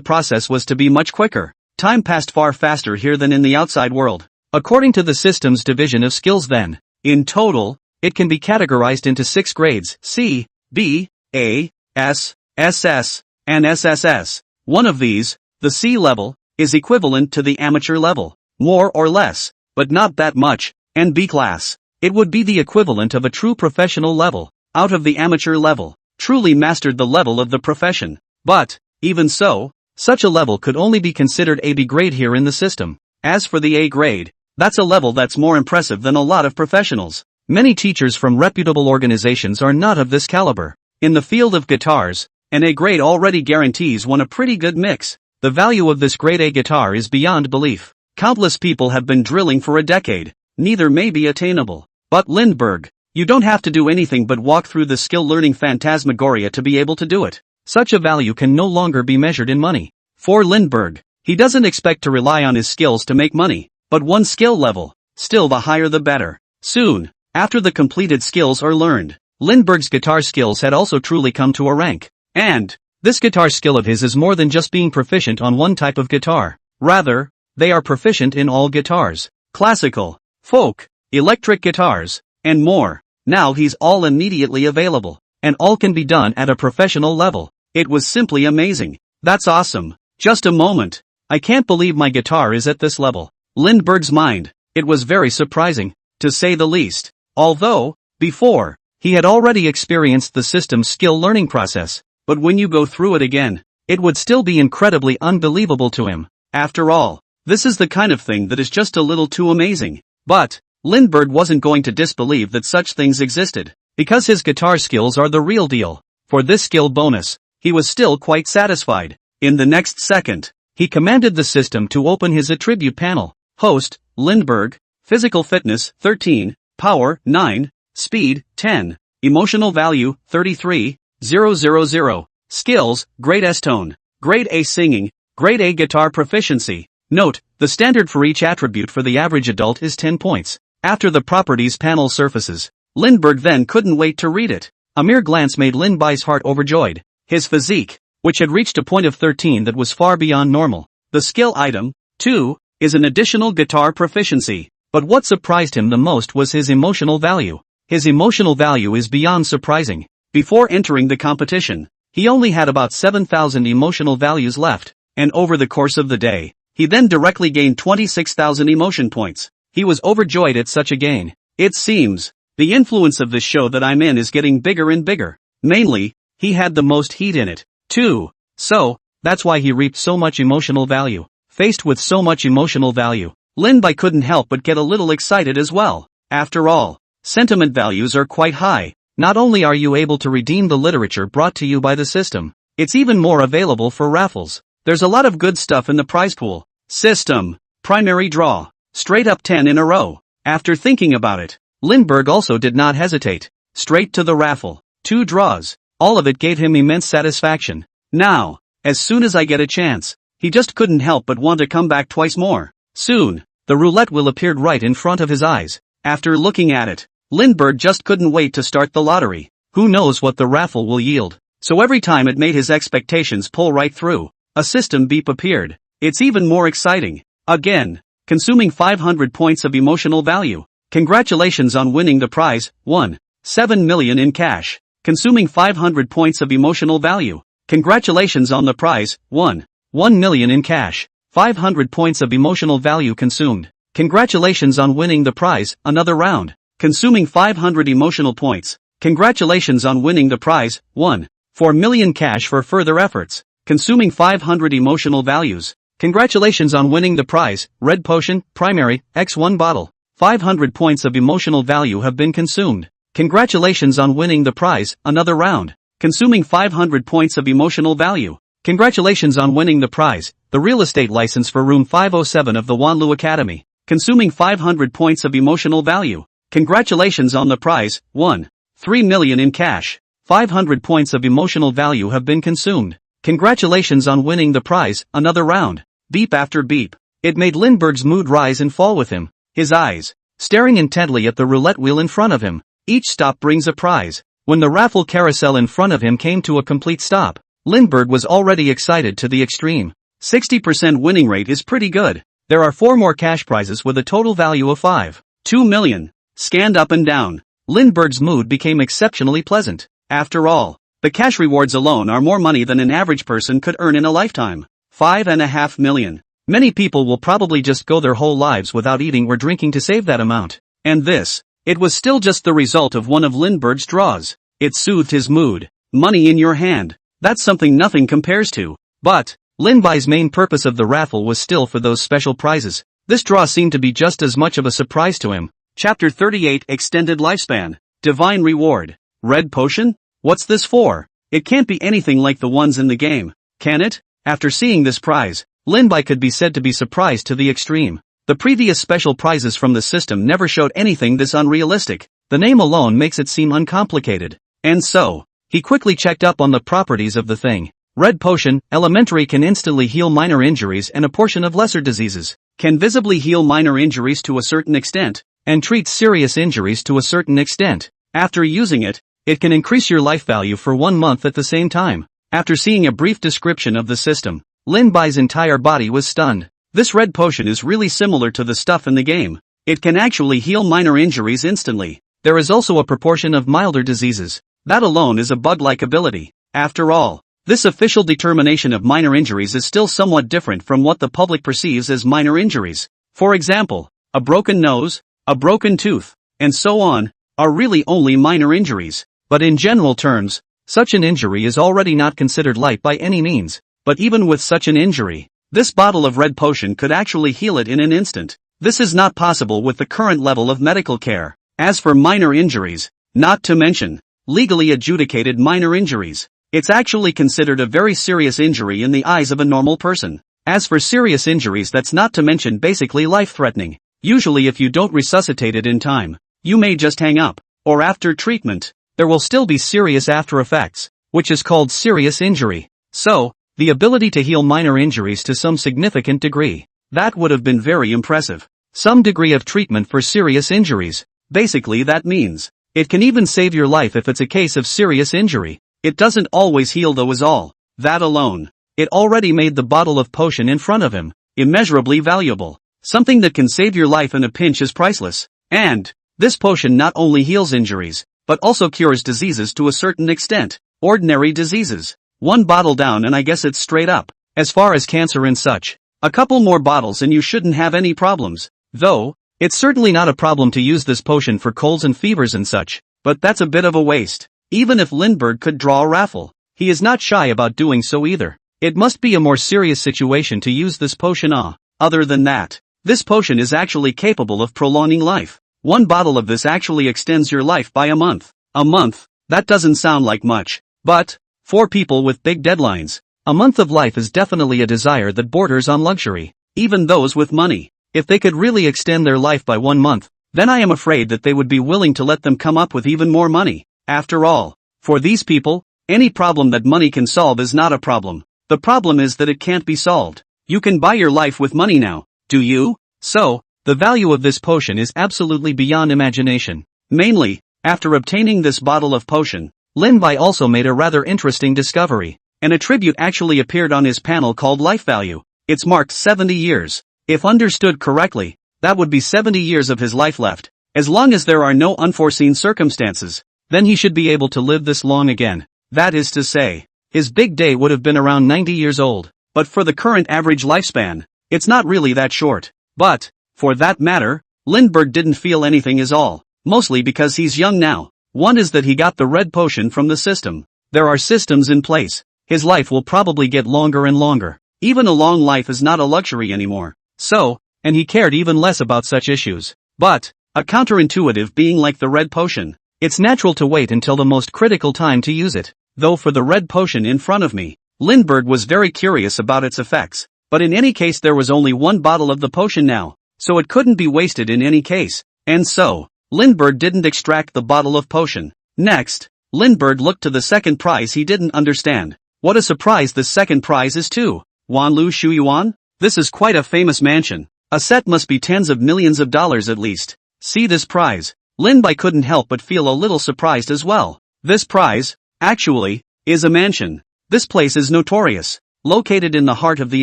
process was to be much quicker. Time passed far faster here than in the outside world. According to the system's division of skills then, in total, it can be categorized into 6 grades: C, B, A, S, SS, and SSS. One of these, the C level, is equivalent to the amateur level, more or less, but not that much, and B class. It would be the equivalent of a true professional level, out of the amateur level, truly mastered the level of the profession. But, even so, such a level could only be considered a B grade here in the system. As for the A grade, that's a level that's more impressive than a lot of professionals. Many teachers from reputable organizations are not of this caliber. In the field of guitars, an A grade already guarantees one a pretty good mix. The value of this grade A guitar is beyond belief. Countless people have been drilling for a decade. Neither may be attainable. But Lindbergh, you don't have to do anything but walk through the skill learning phantasmagoria to be able to do it. Such a value can no longer be measured in money. For Lindbergh, he doesn't expect to rely on his skills to make money, but one skill level, still the higher the better. Soon, after the completed skills are learned, Lindbergh's guitar skills had also truly come to a rank. And, this guitar skill of his is more than just being proficient on one type of guitar. Rather, they are proficient in all guitars. Classical, folk, electric guitars, and more. Now he's all immediately available. And all can be done at a professional level. It was simply amazing. That's awesome. Just a moment. I can't believe my guitar is at this level. Lindbergh's mind, it was very surprising, to say the least. Although, before, he had already experienced the system's skill learning process. But when you go through it again, it would still be incredibly unbelievable to him. After all, this is the kind of thing that is just a little too amazing. But, Lindbergh wasn't going to disbelieve that such things existed, because his guitar skills are the real deal. For this skill bonus, he was still quite satisfied. In the next second, he commanded the system to open his attribute panel. Host, Lindbergh, physical fitness, 13, power, 9, speed, 10, emotional value, 33, 000, skills, grade S tone, grade A singing, grade A guitar proficiency. Note, the standard for each attribute for the average adult is 10 points. After the properties panel surfaces, Lindbergh then couldn't wait to read it. A mere glance made Lindbergh's heart overjoyed. His physique, which had reached a point of 13 that was far beyond normal. The skill item, too, is an additional guitar proficiency. But what surprised him the most was his emotional value. His emotional value is beyond surprising. Before entering the competition, he only had about 7,000 emotional values left, and over the course of the day, he then directly gained 26,000 emotion points. He was overjoyed at such a gain. It seems, the influence of this show that I'm in is getting bigger and bigger. Mainly, he had the most heat in it, too. So, that's why he reaped so much emotional value. Faced with so much emotional value, Lindbergh couldn't help but get a little excited as well. After all, sentiment values are quite high. Not only are you able to redeem the literature brought to you by the system, It's even more available for raffles. There's a lot of good stuff in the prize pool. System. Primary draw. Straight up 10 in a row. After thinking about it, Lindbergh also did not hesitate. Straight to the raffle. 2 draws. All of it gave him immense satisfaction. Now, as soon as I get a chance, he just couldn't help but want to come back twice more. Soon, the roulette wheel appeared right in front of his eyes. After looking at it, Lindbergh just couldn't wait to start the lottery. Who knows what the raffle will yield? So every time it made his expectations pull right through, a system beep appeared. It's even more exciting. Again, consuming 500 points of emotional value. Congratulations on winning the prize. 1. 7 million in cash. Consuming 500 points of emotional value. Congratulations on the prize. 1. 1 million in cash. 500 points of emotional value consumed. Congratulations on winning the prize. Another round. Consuming 500 emotional points. Congratulations on winning the prize. 1. 4 million cash for further efforts. Consuming 500 emotional values. Congratulations on winning the prize. Red potion, primary, X1 bottle. 500 points of emotional value have been consumed. Congratulations on winning the prize. Another round. Consuming 500 points of emotional value. Congratulations on winning the prize. The real estate license for room 507 of the Wanlu Academy. Consuming 500 points of emotional value. Congratulations on the prize. 1. 3 million in cash. 500 points of emotional value have been consumed. Congratulations on winning the prize. Another round. Beep after beep. It made Lindbergh's mood rise and fall with him. His eyes, staring intently at the roulette wheel in front of him. Each stop brings a prize. When the raffle carousel in front of him came to a complete stop, Lindbergh was already excited to the extreme. 60% winning rate is pretty good. There are 4 more cash prizes with a total value of 2 million. Scanned up and down. Lindbergh's mood became exceptionally pleasant. After all, the cash rewards alone are more money than an average person could earn in a lifetime. 5.5 million. Many people will probably just go their whole lives without eating or drinking to save that amount. And this, it was still just the result of one of Lindbergh's draws. It soothed his mood. Money in your hand. That's something nothing compares to. But, Lindbergh's main purpose of the raffle was still for those special prizes. This draw seemed to be just as much of a surprise to him. Chapter 38 Extended Lifespan. Divine Reward. Red potion? What's this for? It can't be anything like the ones in the game, can it? After seeing this prize, Lindbergh could be said to be surprised to the extreme. The previous special prizes from the system never showed anything this unrealistic. The name alone makes it seem uncomplicated. And so, he quickly checked up on the properties of the thing. Red potion, elementary, can instantly heal minor injuries and a portion of lesser diseases. Can visibly heal minor injuries to a certain extent, and treat serious injuries to a certain extent. After using it, it can increase your life value for 1 month at the same time. After seeing a brief description of the system, Lindbergh's entire body was stunned. This red potion is really similar to the stuff in the game. It can actually heal minor injuries instantly. There is also a proportion of milder diseases. That alone is a bug-like ability. After all, this official determination of minor injuries is still somewhat different from what the public perceives as minor injuries. For example, a broken nose, a broken tooth, and so on, are really only minor injuries. But in general terms, such an injury is already not considered light by any means. But even with such an injury, this bottle of red potion could actually heal it in an instant. This is not possible with the current level of medical care. As for minor injuries, not to mention legally adjudicated minor injuries, it's actually considered a very serious injury in the eyes of a normal person. As for serious injuries, that's not to mention basically life-threatening. Usually if you don't resuscitate it in time, you may just hang up. Or after treatment, there will still be serious after effects, which is called serious injury. So, the ability to heal minor injuries to some significant degree, that would have been very impressive. Some degree of treatment for serious injuries. Basically that means, it can even save your life if it's a case of serious injury. It doesn't always heal though is all. That alone, it already made the bottle of potion in front of him immeasurably valuable. Something that can save your life in a pinch is priceless. And, this potion not only heals injuries, but also cures diseases to a certain extent. Ordinary diseases. 1 bottle down and I guess it's straight up. As far as cancer and such, a couple more bottles and you shouldn't have any problems. Though, it's certainly not a problem to use this potion for colds and fevers and such, but that's a bit of a waste. Even if Lindbergh could draw a raffle, he is not shy about doing so either. It must be a more serious situation to use this potion. Other than that, this potion is actually capable of prolonging life. 1 bottle of this actually extends your life by a month. A month, that doesn't sound like much, but For people with big deadlines, a month of life is definitely a desire that borders on luxury. Even those with money, if they could really extend their life by 1 month, then I am afraid that they would be willing to let them come up with even more money. After all, for these people, any problem that money can solve is not a problem. The problem is that it can't be solved. You can buy your life with money now, do you? So, the value of this potion is absolutely beyond imagination. Mainly, after obtaining this bottle of potion, Lin Bai also made a rather interesting discovery. An attribute actually appeared on his panel called life value. It's marked 70 years. If understood correctly, that would be 70 years of his life left. As long as there are no unforeseen circumstances, then he should be able to live this long again. That is to say, his big day would have been around 90 years old. But for the current average lifespan, it's not really that short. But, for that matter, Lindbergh didn't feel anything is all. Mostly because he's young now. One is that he got the red potion from the system. There are systems in place. His life will probably get longer and longer. Even a long life is not a luxury anymore. So, and he cared even less about such issues. But, a counterintuitive being like the red potion, it's natural to wait until the most critical time to use it. Though for the red potion in front of me, Lindbergh was very curious about its effects. But in any case there was only one bottle of the potion now, so it couldn't be wasted in any case. And so, Lindbergh didn't extract the bottle of potion. Next, Lindbergh looked to the second prize he didn't understand. What a surprise this second prize is too. Wanlu Shuyuan? This is quite a famous mansion. A set must be tens of millions of dollars at least. See this prize. Lin Bai couldn't help but feel a little surprised as well. This prize, actually, is a mansion. This place is notorious. Located in the heart of the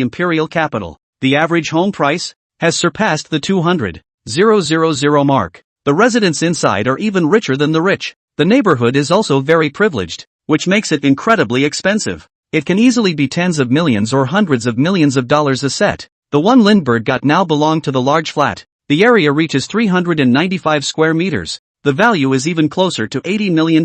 imperial capital, the average home price has surpassed the 200,000 mark. The residents inside are even richer than the rich. The neighborhood is also very privileged, which makes it incredibly expensive. It can easily be tens of millions or hundreds of millions of dollars a set. The one Lindbergh got now belonged to the large flat. The area reaches 395 square meters. The value is even closer to $80 million.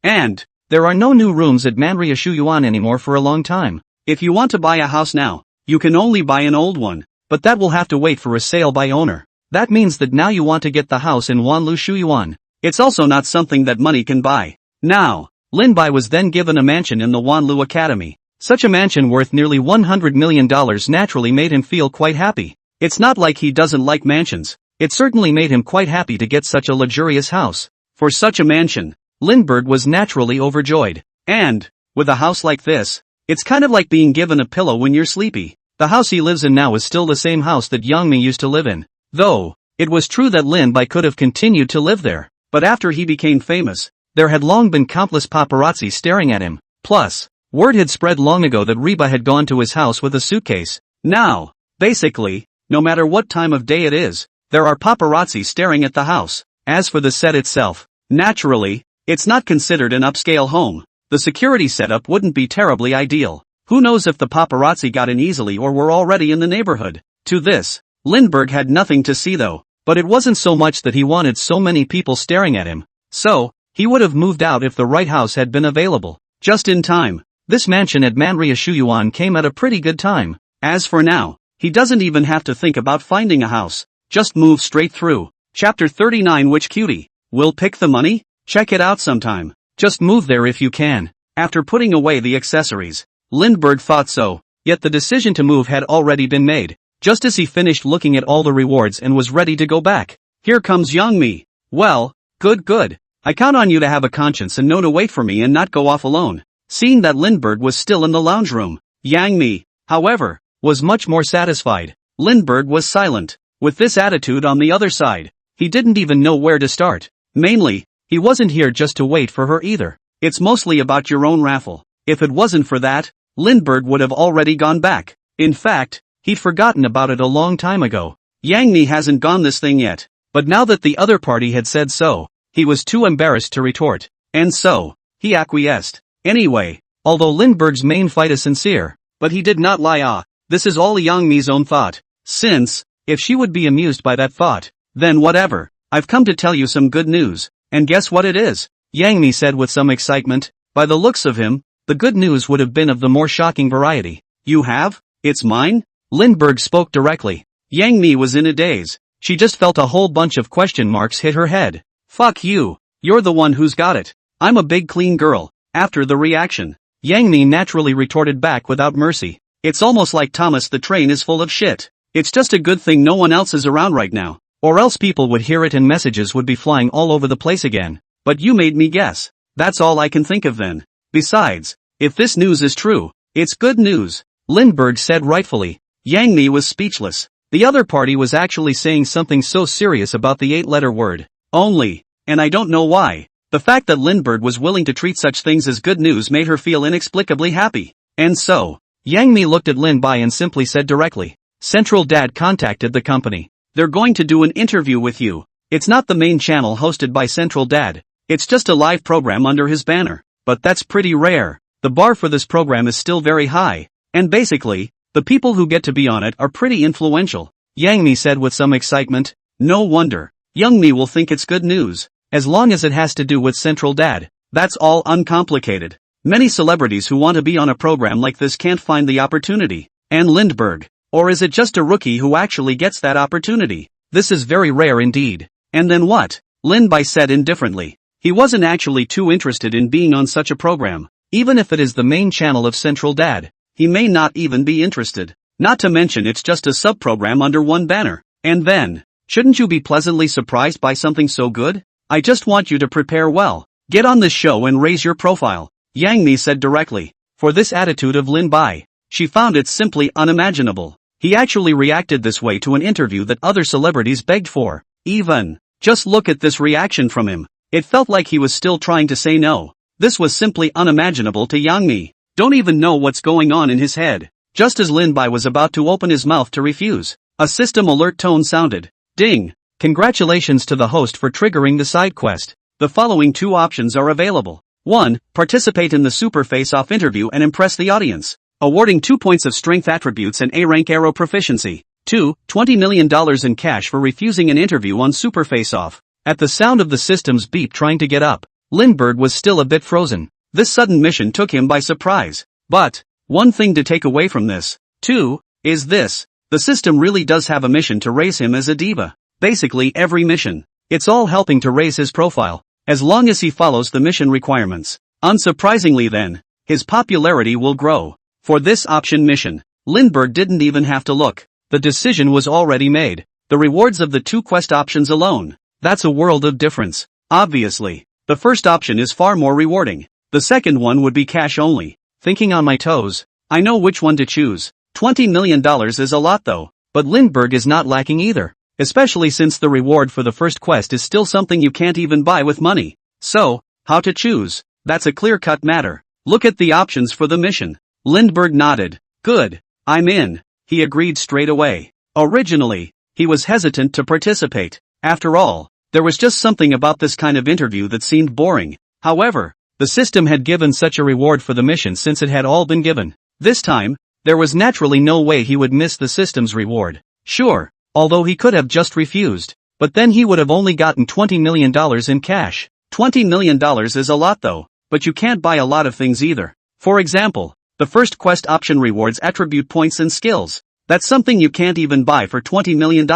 And, there are no new rooms at Manhwa Shuyuan anymore for a long time. If you want to buy a house now, you can only buy an old one, but that will have to wait for a sale by owner. That means that now you want to get the house in Wanlu Shuyuan. It's also not something that money can buy. Now, Lin Bai was then given a mansion in the Wanlu Academy. Such a mansion worth nearly $100 million naturally made him feel quite happy. It's not like he doesn't like mansions. It certainly made him quite happy to get such a luxurious house. For such a mansion, Lindbergh was naturally overjoyed. And, with a house like this, it's kind of like being given a pillow when you're sleepy. The house he lives in now is still the same house that Youngmi used to live in. Though, it was true that Lin Bai could have continued to live there. But after he became famous, there had long been countless paparazzi staring at him. Plus, word had spread long ago that Reba had gone to his house with a suitcase. Now, basically, no matter what time of day it is, there are paparazzi staring at the house. As for the set itself, naturally, it's not considered an upscale home. The security setup wouldn't be terribly ideal. Who knows if the paparazzi got in easily or were already in the neighborhood. To this, Lindbergh had nothing to see though. But it wasn't so much that he wanted so many people staring at him. So, he would have moved out if the right house had been available. Just in time. This mansion at Manhwa Shuyuan came at a pretty good time. As for now, he doesn't even have to think about finding a house. Just move straight through. Chapter 39. Which cutie will pick the money? Check it out sometime. Just move there if you can. After putting away the accessories, Lindbergh thought so, yet the decision to move had already been made. Just as he finished looking at all the rewards and was ready to go back. Here comes Youngmi. Well, good. I count on you to have a conscience and know to wait for me and not go off alone. Seeing that Lindbergh was still in the lounge room, Youngmi, however, was much more satisfied. Lindbergh was silent. With this attitude on the other side, he didn't even know where to start. Mainly, he wasn't here just to wait for her either. It's mostly about your own raffle. If it wasn't for that, Lindbergh would have already gone back. In fact, he'd forgotten about it a long time ago. Youngmi hasn't gone this thing yet. But now that the other party had said so, he was too embarrassed to retort. And so, he acquiesced. Anyway, although Lindbergh's main fight is sincere, but he did not lie. This is all Youngmi's own thought. Since, if she would be amused by that thought, then whatever. I've come to tell you some good news. And guess what it is? Youngmi said with some excitement. By the looks of him, the good news would have been of the more shocking variety. You have? It's mine? Lindbergh spoke directly. Youngmi was in a daze. She just felt a whole bunch of question marks hit her head. Fuck you. You're the one who's got it. I'm a big clean girl. After the reaction, Yang Mi naturally retorted back without mercy. It's almost like Thomas the train is full of shit. It's just a good thing no one else is around right now, or else people would hear it and messages would be flying all over the place again. But you made me guess. That's all I can think of then. Besides, if this news is true, it's good news, Lindbergh said rightfully. Yang Mi was speechless. The other party was actually saying something so serious about the 8-letter word, only, and I don't know why. The fact that Lindbergh was willing to treat such things as good news made her feel inexplicably happy. And so, Yang Mi looked at Lin Bai and simply said directly, Central Dad contacted the company. They're going to do an interview with you. It's not the main channel hosted by Central Dad. It's just a live program under his banner. But that's pretty rare. The bar for this program is still very high. And basically, the people who get to be on it are pretty influential. Yang Mi said with some excitement. No wonder. Young Mi will think it's good news. As long as it has to do with Central Dad. That's all uncomplicated. Many celebrities who want to be on a program like this can't find the opportunity. And Lindbergh. Or is it just a rookie who actually gets that opportunity? This is very rare indeed. And then what? Lin Bai said indifferently. He wasn't actually too interested in being on such a program. Even if it is the main channel of Central Dad, he may not even be interested. Not to mention it's just a sub-program under one banner. And then, shouldn't you be pleasantly surprised by something so good? I just want you to prepare well. Get on this show and raise your profile. Yang Mi said directly. For this attitude of Lin Bai, she found it simply unimaginable. He actually reacted this way to an interview that other celebrities begged for. Even, just look at this reaction from him. It felt like he was still trying to say no. This was simply unimaginable to Yang Mi. Don't even know what's going on in his head. Just as Lin Bai was about to open his mouth to refuse, a system alert tone sounded. Ding! Congratulations to the host for triggering the side quest. The following 2 options are available. 1. Participate in the Super Face-Off interview and impress the audience, awarding 2 points of strength attributes and A-rank arrow proficiency. 2. $20 million in cash for refusing an interview on Super Face-Off. At the sound of the system's beep trying to get up, Lindbergh was still a bit frozen. This sudden mission took him by surprise. But, one thing to take away from this, too, is this. The system really does have a mission to raise him as a diva. Basically every mission. It's all helping to raise his profile, as long as he follows the mission requirements. Unsurprisingly then, his popularity will grow. For this option mission, Lindbergh didn't even have to look. The decision was already made. The rewards of the 2 quest options alone. That's a world of difference. Obviously, the first option is far more rewarding. The second one would be cash only. Thinking on my toes, I know which one to choose. $20 million is a lot though, but Lindbergh is not lacking either. Especially since the reward for the first quest is still something you can't even buy with money. So, how to choose? That's a clear-cut matter. Look at the options for the mission. Lindbergh nodded. Good. I'm in. He agreed straight away. Originally, he was hesitant to participate. After all, there was just something about this kind of interview that seemed boring. However, the system had given such a reward for the mission since it had all been given. This time, there was naturally no way he would miss the system's reward. Sure, although he could have just refused, but then he would have only gotten $20 million in cash. $20 million is a lot though, but you can't buy a lot of things either. For example, the first quest option rewards attribute points and skills. That's something you can't even buy for $20 million.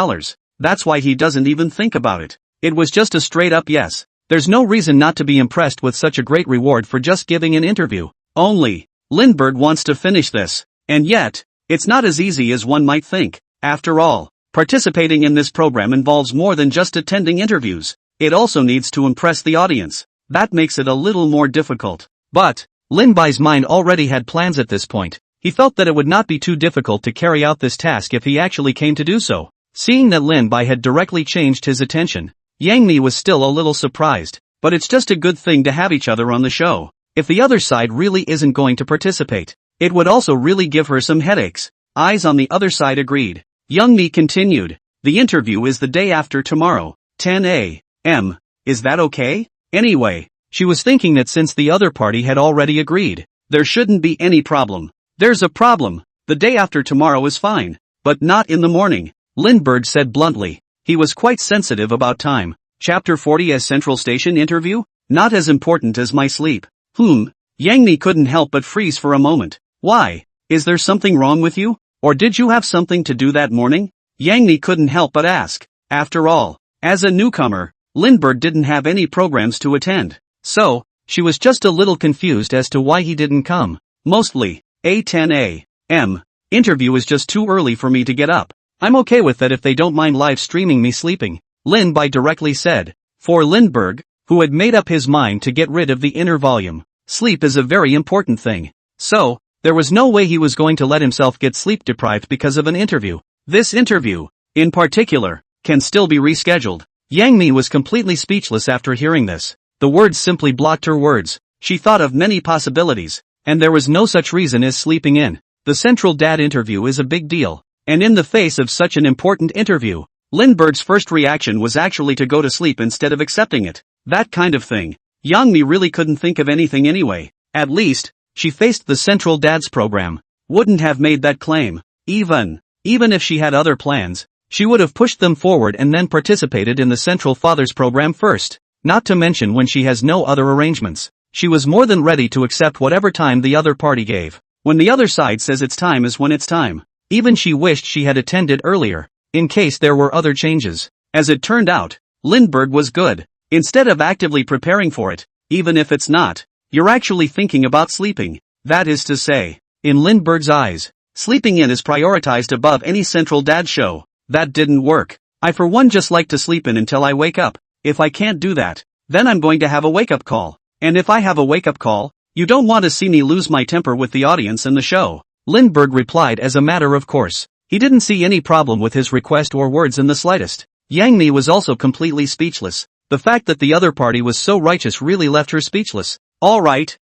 That's why he doesn't even think about it. It was just a straight up yes. There's no reason not to be impressed with such a great reward for just giving an interview. Only, Lindbergh wants to finish this. And yet, it's not as easy as one might think. After all, participating in this program involves more than just attending interviews. It also needs to impress the audience. That makes it a little more difficult. But, Lin Bai's mind already had plans at this point. He felt that it would not be too difficult to carry out this task if he actually came to do so. Seeing that Lin Bai had directly changed his attention, Yang Mi was still a little surprised. But it's just a good thing to have each other on the show. If the other side really isn't going to participate, it would also really give her some headaches. Eyes on the other side agreed. Young Mi continued. The interview is the day after tomorrow, 10 a.m. Is that okay? Anyway, she was thinking that since the other party had already agreed, there shouldn't be any problem. There's a problem. The day after tomorrow is fine, but not in the morning, Lindbergh said bluntly. He was quite sensitive about time. Chapter 40 as Central Station interview? Not as important as my sleep. Yang Mi couldn't help but freeze for a moment. Why? Is there something wrong with you? Or did you have something to do that morning? Yang Mi couldn't help but ask. After all, as a newcomer, Lindbergh didn't have any programs to attend. So, she was just a little confused as to why he didn't come. Mostly, 10 a.m. interview is just too early for me to get up. I'm okay with that if they don't mind live streaming me sleeping, Lin Bai directly said. For Lindbergh, who had made up his mind to get rid of the inner volume, sleep is a very important thing. So, there was no way he was going to let himself get sleep deprived because of an interview. This interview, in particular, can still be rescheduled. Yang Mi was completely speechless after hearing this. The words simply blocked her words. She thought of many possibilities, and there was no such reason as sleeping in. The Central Dad interview is a big deal, and in the face of such an important interview, Lindbergh's first reaction was actually to go to sleep instead of accepting it. That kind of thing. Yang Mi really couldn't think of anything anyway. At least, she faced the Central Dad's program. Wouldn't have made that claim. Even if she had other plans, she would have pushed them forward and then participated in the Central Father's program first. Not to mention when she has no other arrangements. She was more than ready to accept whatever time the other party gave. When the other side says it's time is when it's time. Even she wished she had attended earlier, in case there were other changes. As it turned out, Lindbergh was good. Instead of actively preparing for it, even if it's not, you're actually thinking about sleeping. That is to say, in Lindbergh's eyes, sleeping in is prioritized above any Central Dad show. That didn't work. I for one just like to sleep in until I wake up. If I can't do that, then I'm going to have a wake-up call. And if I have a wake-up call, you don't want to see me lose my temper with the audience and the show. Lindbergh replied as a matter of course. He didn't see any problem with his request or words in the slightest. Yang Mi was also completely speechless. The fact that the other party was so righteous really left her speechless. Alright,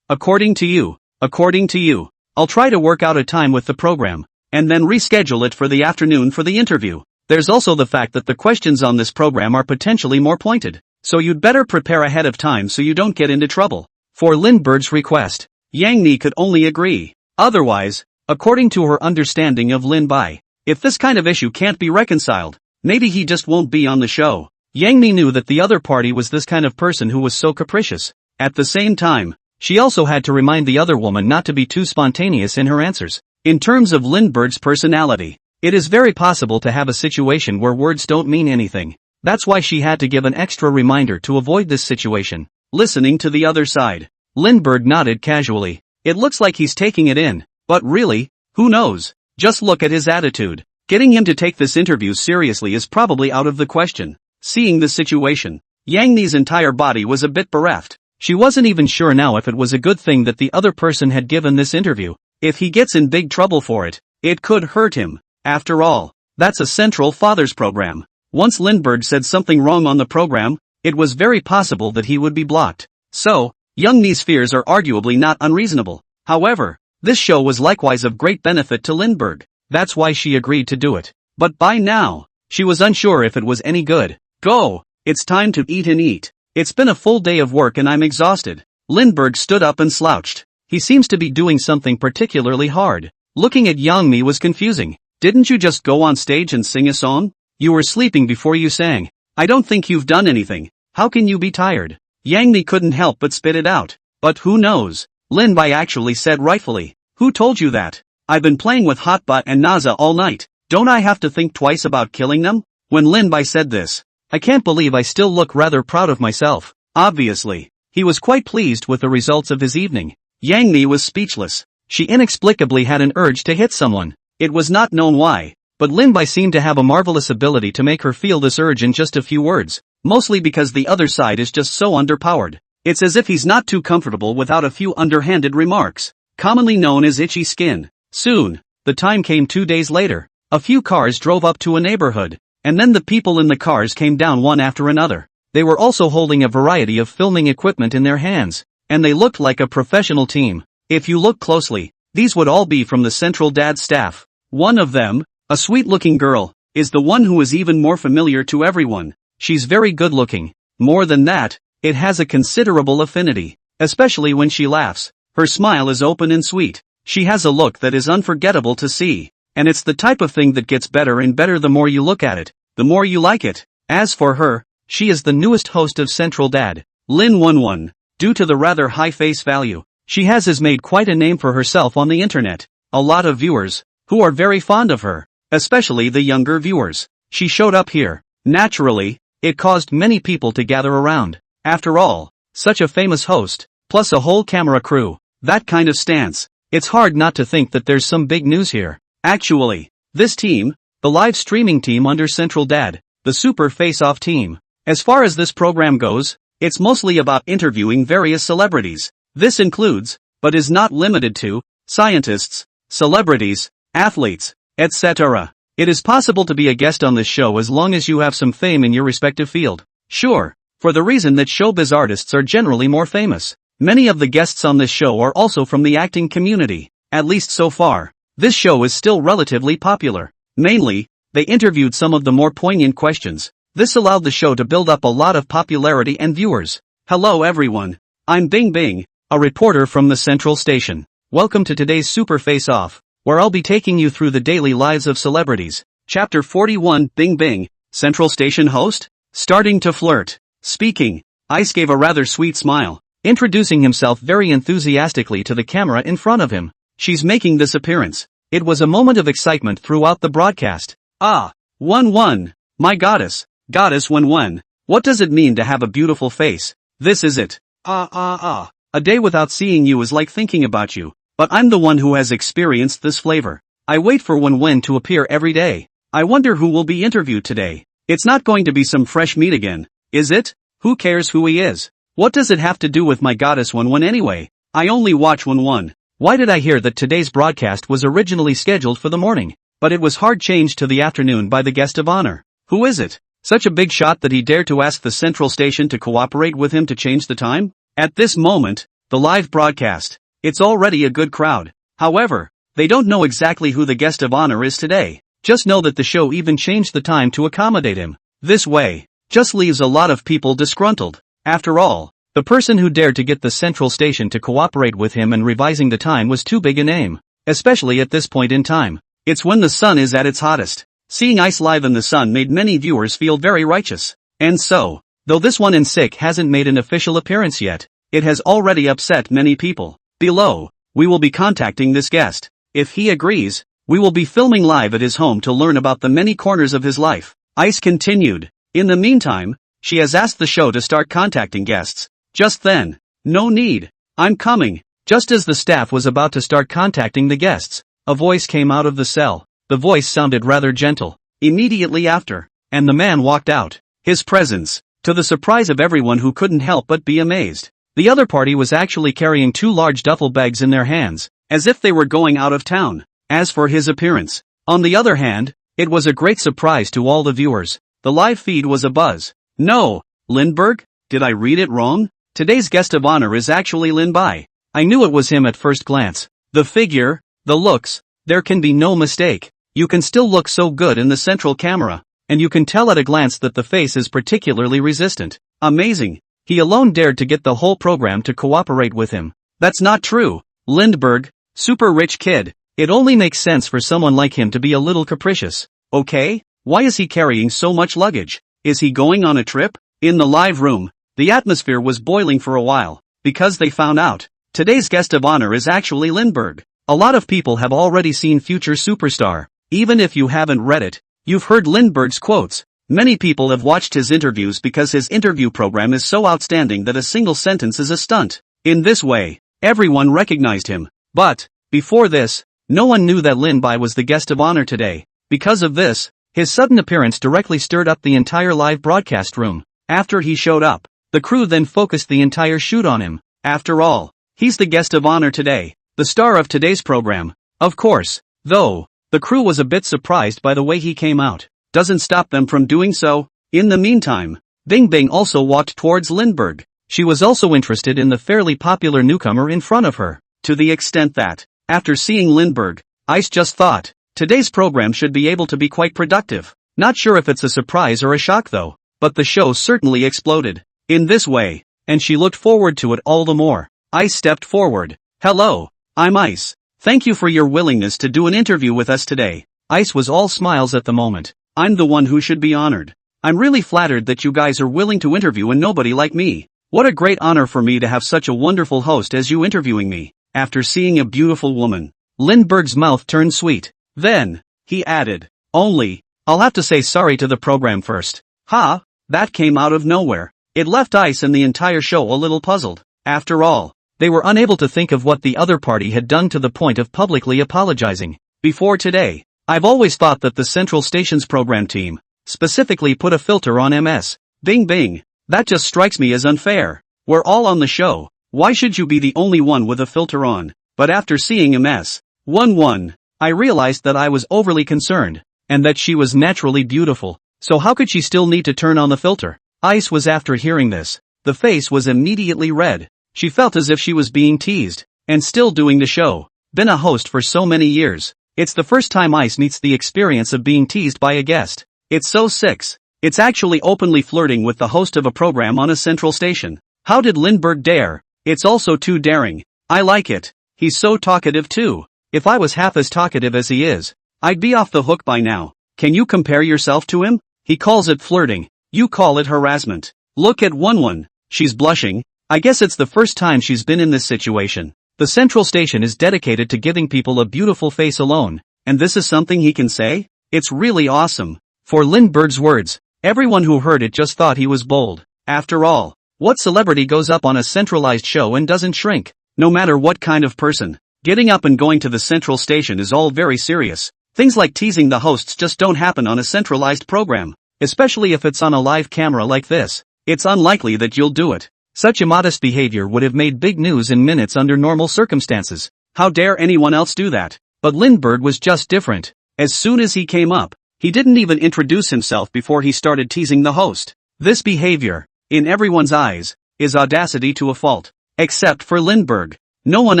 according to you, I'll try to work out a time with the program, and then reschedule it for the afternoon for the interview. There's also the fact that the questions on this program are potentially more pointed, so you'd better prepare ahead of time so you don't get into trouble. For Lindbergh's request, Yang Mi could only agree. Otherwise, according to her understanding of Lin Bai, if this kind of issue can't be reconciled, maybe he just won't be on the show. Yang Mi knew that the other party was this kind of person who was so capricious. At the same time, she also had to remind the other woman not to be too spontaneous in her answers. In terms of Lindbergh's personality, it is very possible to have a situation where words don't mean anything. That's why she had to give an extra reminder to avoid this situation. Listening to the other side, Lindbergh nodded casually. It looks like he's taking it in, but really, who knows? Just look at his attitude. Getting him to take this interview seriously is probably out of the question. Seeing the situation, Yang Mi's entire body was a bit bereft. She wasn't even sure now if it was a good thing that the other person had given this interview. If he gets in big trouble for it, it could hurt him. After all, that's a Central Father's program. Once Lindbergh said something wrong on the program, it was very possible that he would be blocked. So, Yang Mi's fears are arguably not unreasonable. However, this show was likewise of great benefit to Lindbergh. That's why she agreed to do it. But by now, she was unsure if it was any good. Go! It's time to eat and eat. It's been a full day of work and I'm exhausted. Lindbergh stood up and slouched. He seems to be doing something particularly hard. Looking at Yang Mi was confusing. Didn't you just go on stage and sing a song? You were sleeping before you sang. I don't think you've done anything. How can you be tired? Yang Mi couldn't help but spit it out. But who knows? Lin Bai actually said rightfully. Who told you that? I've been playing with Hotbot and Naza all night. Don't I have to think twice about killing them? When Lin Bai said this, I can't believe I still look rather proud of myself. Obviously, he was quite pleased with the results of his evening. Yang Mi was speechless. She inexplicably had an urge to hit someone. It was not known why, but Lin Bai seemed to have a marvelous ability to make her feel this urge in just a few words, mostly because the other side is just so underpowered. It's as if he's not too comfortable without a few underhanded remarks, commonly known as itchy skin. Soon, the time came 2 days later. A few cars drove up to a neighborhood, and then the people in the cars came down one after another. They were also holding a variety of filming equipment in their hands, and they looked like a professional team. If you look closely, these would all be from the Central Dad staff. One of them, a sweet-looking girl, is the one who is even more familiar to everyone. She's very good-looking. More than that, it has a considerable affinity, especially when she laughs. Her smile is open and sweet. She has a look that is unforgettable to see. And it's the type of thing that gets better and better the more you look at it, the more you like it. As for her, she is the newest host of Central Dad, Lin 11. Due to the rather high face value, she has made quite a name for herself on the internet. A lot of viewers, who are very fond of her, especially the younger viewers. She showed up here. Naturally, it caused many people to gather around. After all, such a famous host, plus a whole camera crew. That kind of stance. It's hard not to think that there's some big news here. Actually, this team, the live streaming team under Central Dad, the Super Face-Off team. As far as this program goes, it's mostly about interviewing various celebrities. This includes, but is not limited to, scientists, celebrities, athletes, etc. It is possible to be a guest on this show as long as you have some fame in your respective field. Sure, for the reason that showbiz artists are generally more famous. Many of the guests on this show are also from the acting community, at least so far. This show is still relatively popular. Mainly, they interviewed some of the more poignant questions. This allowed the show to build up a lot of popularity and viewers. Hello everyone. I'm Bing Bing, a reporter from the Central Station. Welcome to today's Super Face-Off, where I'll be taking you through the daily lives of celebrities. Chapter 41, Bing Bing, Central Station host? Starting to flirt. Speaking, Ice gave a rather sweet smile, introducing himself very enthusiastically to the camera in front of him. She's making this appearance. It was a moment of excitement throughout the broadcast. Ah, Wen. My goddess, Goddess Wen. What does it mean to have a beautiful face? This is it. A day without seeing you is like thinking about you, but I'm the one who has experienced this flavor. I wait for Wen to appear every day. I wonder who will be interviewed today. It's not going to be some fresh meat again, is it? Who cares who he is? What does it have to do with my Goddess Wen anyway? I only watch Wen. Why did I hear that today's broadcast was originally scheduled for the morning, but it was hard changed to the afternoon by the guest of honor? Who is it? Such a big shot that he dared to ask the Central Station to cooperate with him to change the time? At this moment, the live broadcast, it's already a good crowd. However, they don't know exactly who the guest of honor is today. Just know that the show even changed the time to accommodate him. This way, just leaves a lot of people disgruntled. After all, the person who dared to get the Central Station to cooperate with him and revising the time was too big a name. Especially at this point in time. It's when the sun is at its hottest. Seeing Ice live in the sun made many viewers feel very righteous. And so, though this one in sick hasn't made an official appearance yet, it has already upset many people. Below, we will be contacting this guest. If he agrees, we will be filming live at his home to learn about the many corners of his life. Ice continued. In the meantime, she has asked the show to start contacting guests. Just then, no need. I'm coming. Just as the staff was about to start contacting the guests, a voice came out of the cell. The voice sounded rather gentle. Immediately after, and the man walked out. His presence, to the surprise of everyone who couldn't help but be amazed. The other party was actually carrying 2 large duffel bags in their hands, as if they were going out of town. As for his appearance, on the other hand, it was a great surprise to all the viewers. The live feed was abuzz. No, Lindbergh? Did I read it wrong? Today's guest of honor is actually Lin Bai. I knew it was him at first glance. The figure, the looks, there can be no mistake. You can still look so good in the central camera, and you can tell at a glance that the face is particularly resistant. Amazing. He alone dared to get the whole program to cooperate with him. That's not true. Lindbergh, super rich kid. It only makes sense for someone like him to be a little capricious. Okay? Why is he carrying so much luggage? Is he going on a trip? In the live room, the atmosphere was boiling for a while, because they found out today's guest of honor is actually Lindbergh. A lot of people have already seen future superstar. Even if you haven't read it, you've heard Lindbergh's quotes. Many people have watched his interviews because his interview program is so outstanding that a single sentence is a stunt. In this way, everyone recognized him. But, before this, no one knew that Lin Bai was the guest of honor today. Because of this, his sudden appearance directly stirred up the entire live broadcast room. After he showed up, the crew then focused the entire shoot on him. After all, he's the guest of honor today, the star of today's program. Of course, though, the crew was a bit surprised by the way he came out. Doesn't stop them from doing so. In the meantime, Bing Bing also walked towards Lindbergh. She was also interested in the fairly popular newcomer in front of her, to the extent that, after seeing Lindbergh, Ice just thought, today's program should be able to be quite productive. Not sure if it's a surprise or a shock though, but the show certainly exploded. In this way, and she looked forward to it all the more. Ice stepped forward. Hello, I'm Ice. Thank you for your willingness to do an interview with us today. Ice was all smiles at the moment. I'm the one who should be honored. I'm really flattered that you guys are willing to interview a nobody like me. What a great honor for me to have such a wonderful host as you interviewing me. After seeing a beautiful woman, Lindbergh's mouth turned sweet. Then, he added, only, I'll have to say sorry to the program first. Ha, that came out of nowhere. It left Ice and the entire show a little puzzled. After all, they were unable to think of what the other party had done to the point of publicly apologizing. Before today, I've always thought that the Central Station's program team specifically put a filter on MS. Bing bing. That just strikes me as unfair. We're all on the show. Why should you be the only one with a filter on? But after seeing MS 11, I realized that I was overly concerned, and that she was naturally beautiful. So how could she still need to turn on the filter? Ice was after hearing this. The face was immediately red. She felt as if she was being teased, and still doing the show. Been a host for so many years. It's the first time Ice meets the experience of being teased by a guest. It's so six. It's actually openly flirting with the host of a program on a Central Station. How did Lindbergh dare? It's also too daring. I like it. He's so talkative too. If I was half as talkative as he is, I'd be off the hook by now. Can you compare yourself to him? He calls it flirting. You call it harassment. Look at Won. She's blushing. I guess it's the first time she's been in this situation. The Central Station is dedicated to giving people a beautiful face alone, and this is something he can say? It's really awesome. For Lindbergh's words, everyone who heard it just thought he was bold. After all, what celebrity goes up on a centralized show and doesn't shrink? No matter what kind of person. Getting up and going to the Central Station is all very serious. Things like teasing the hosts just don't happen on a centralized program. Especially if it's on a live camera like this. It's unlikely that you'll do it. Such immodest behavior would have made big news in minutes under normal circumstances. How dare anyone else do that? But Lindbergh was just different. As soon as he came up, he didn't even introduce himself before he started teasing the host. This behavior, in everyone's eyes, is audacity to a fault. Except for Lindbergh. No one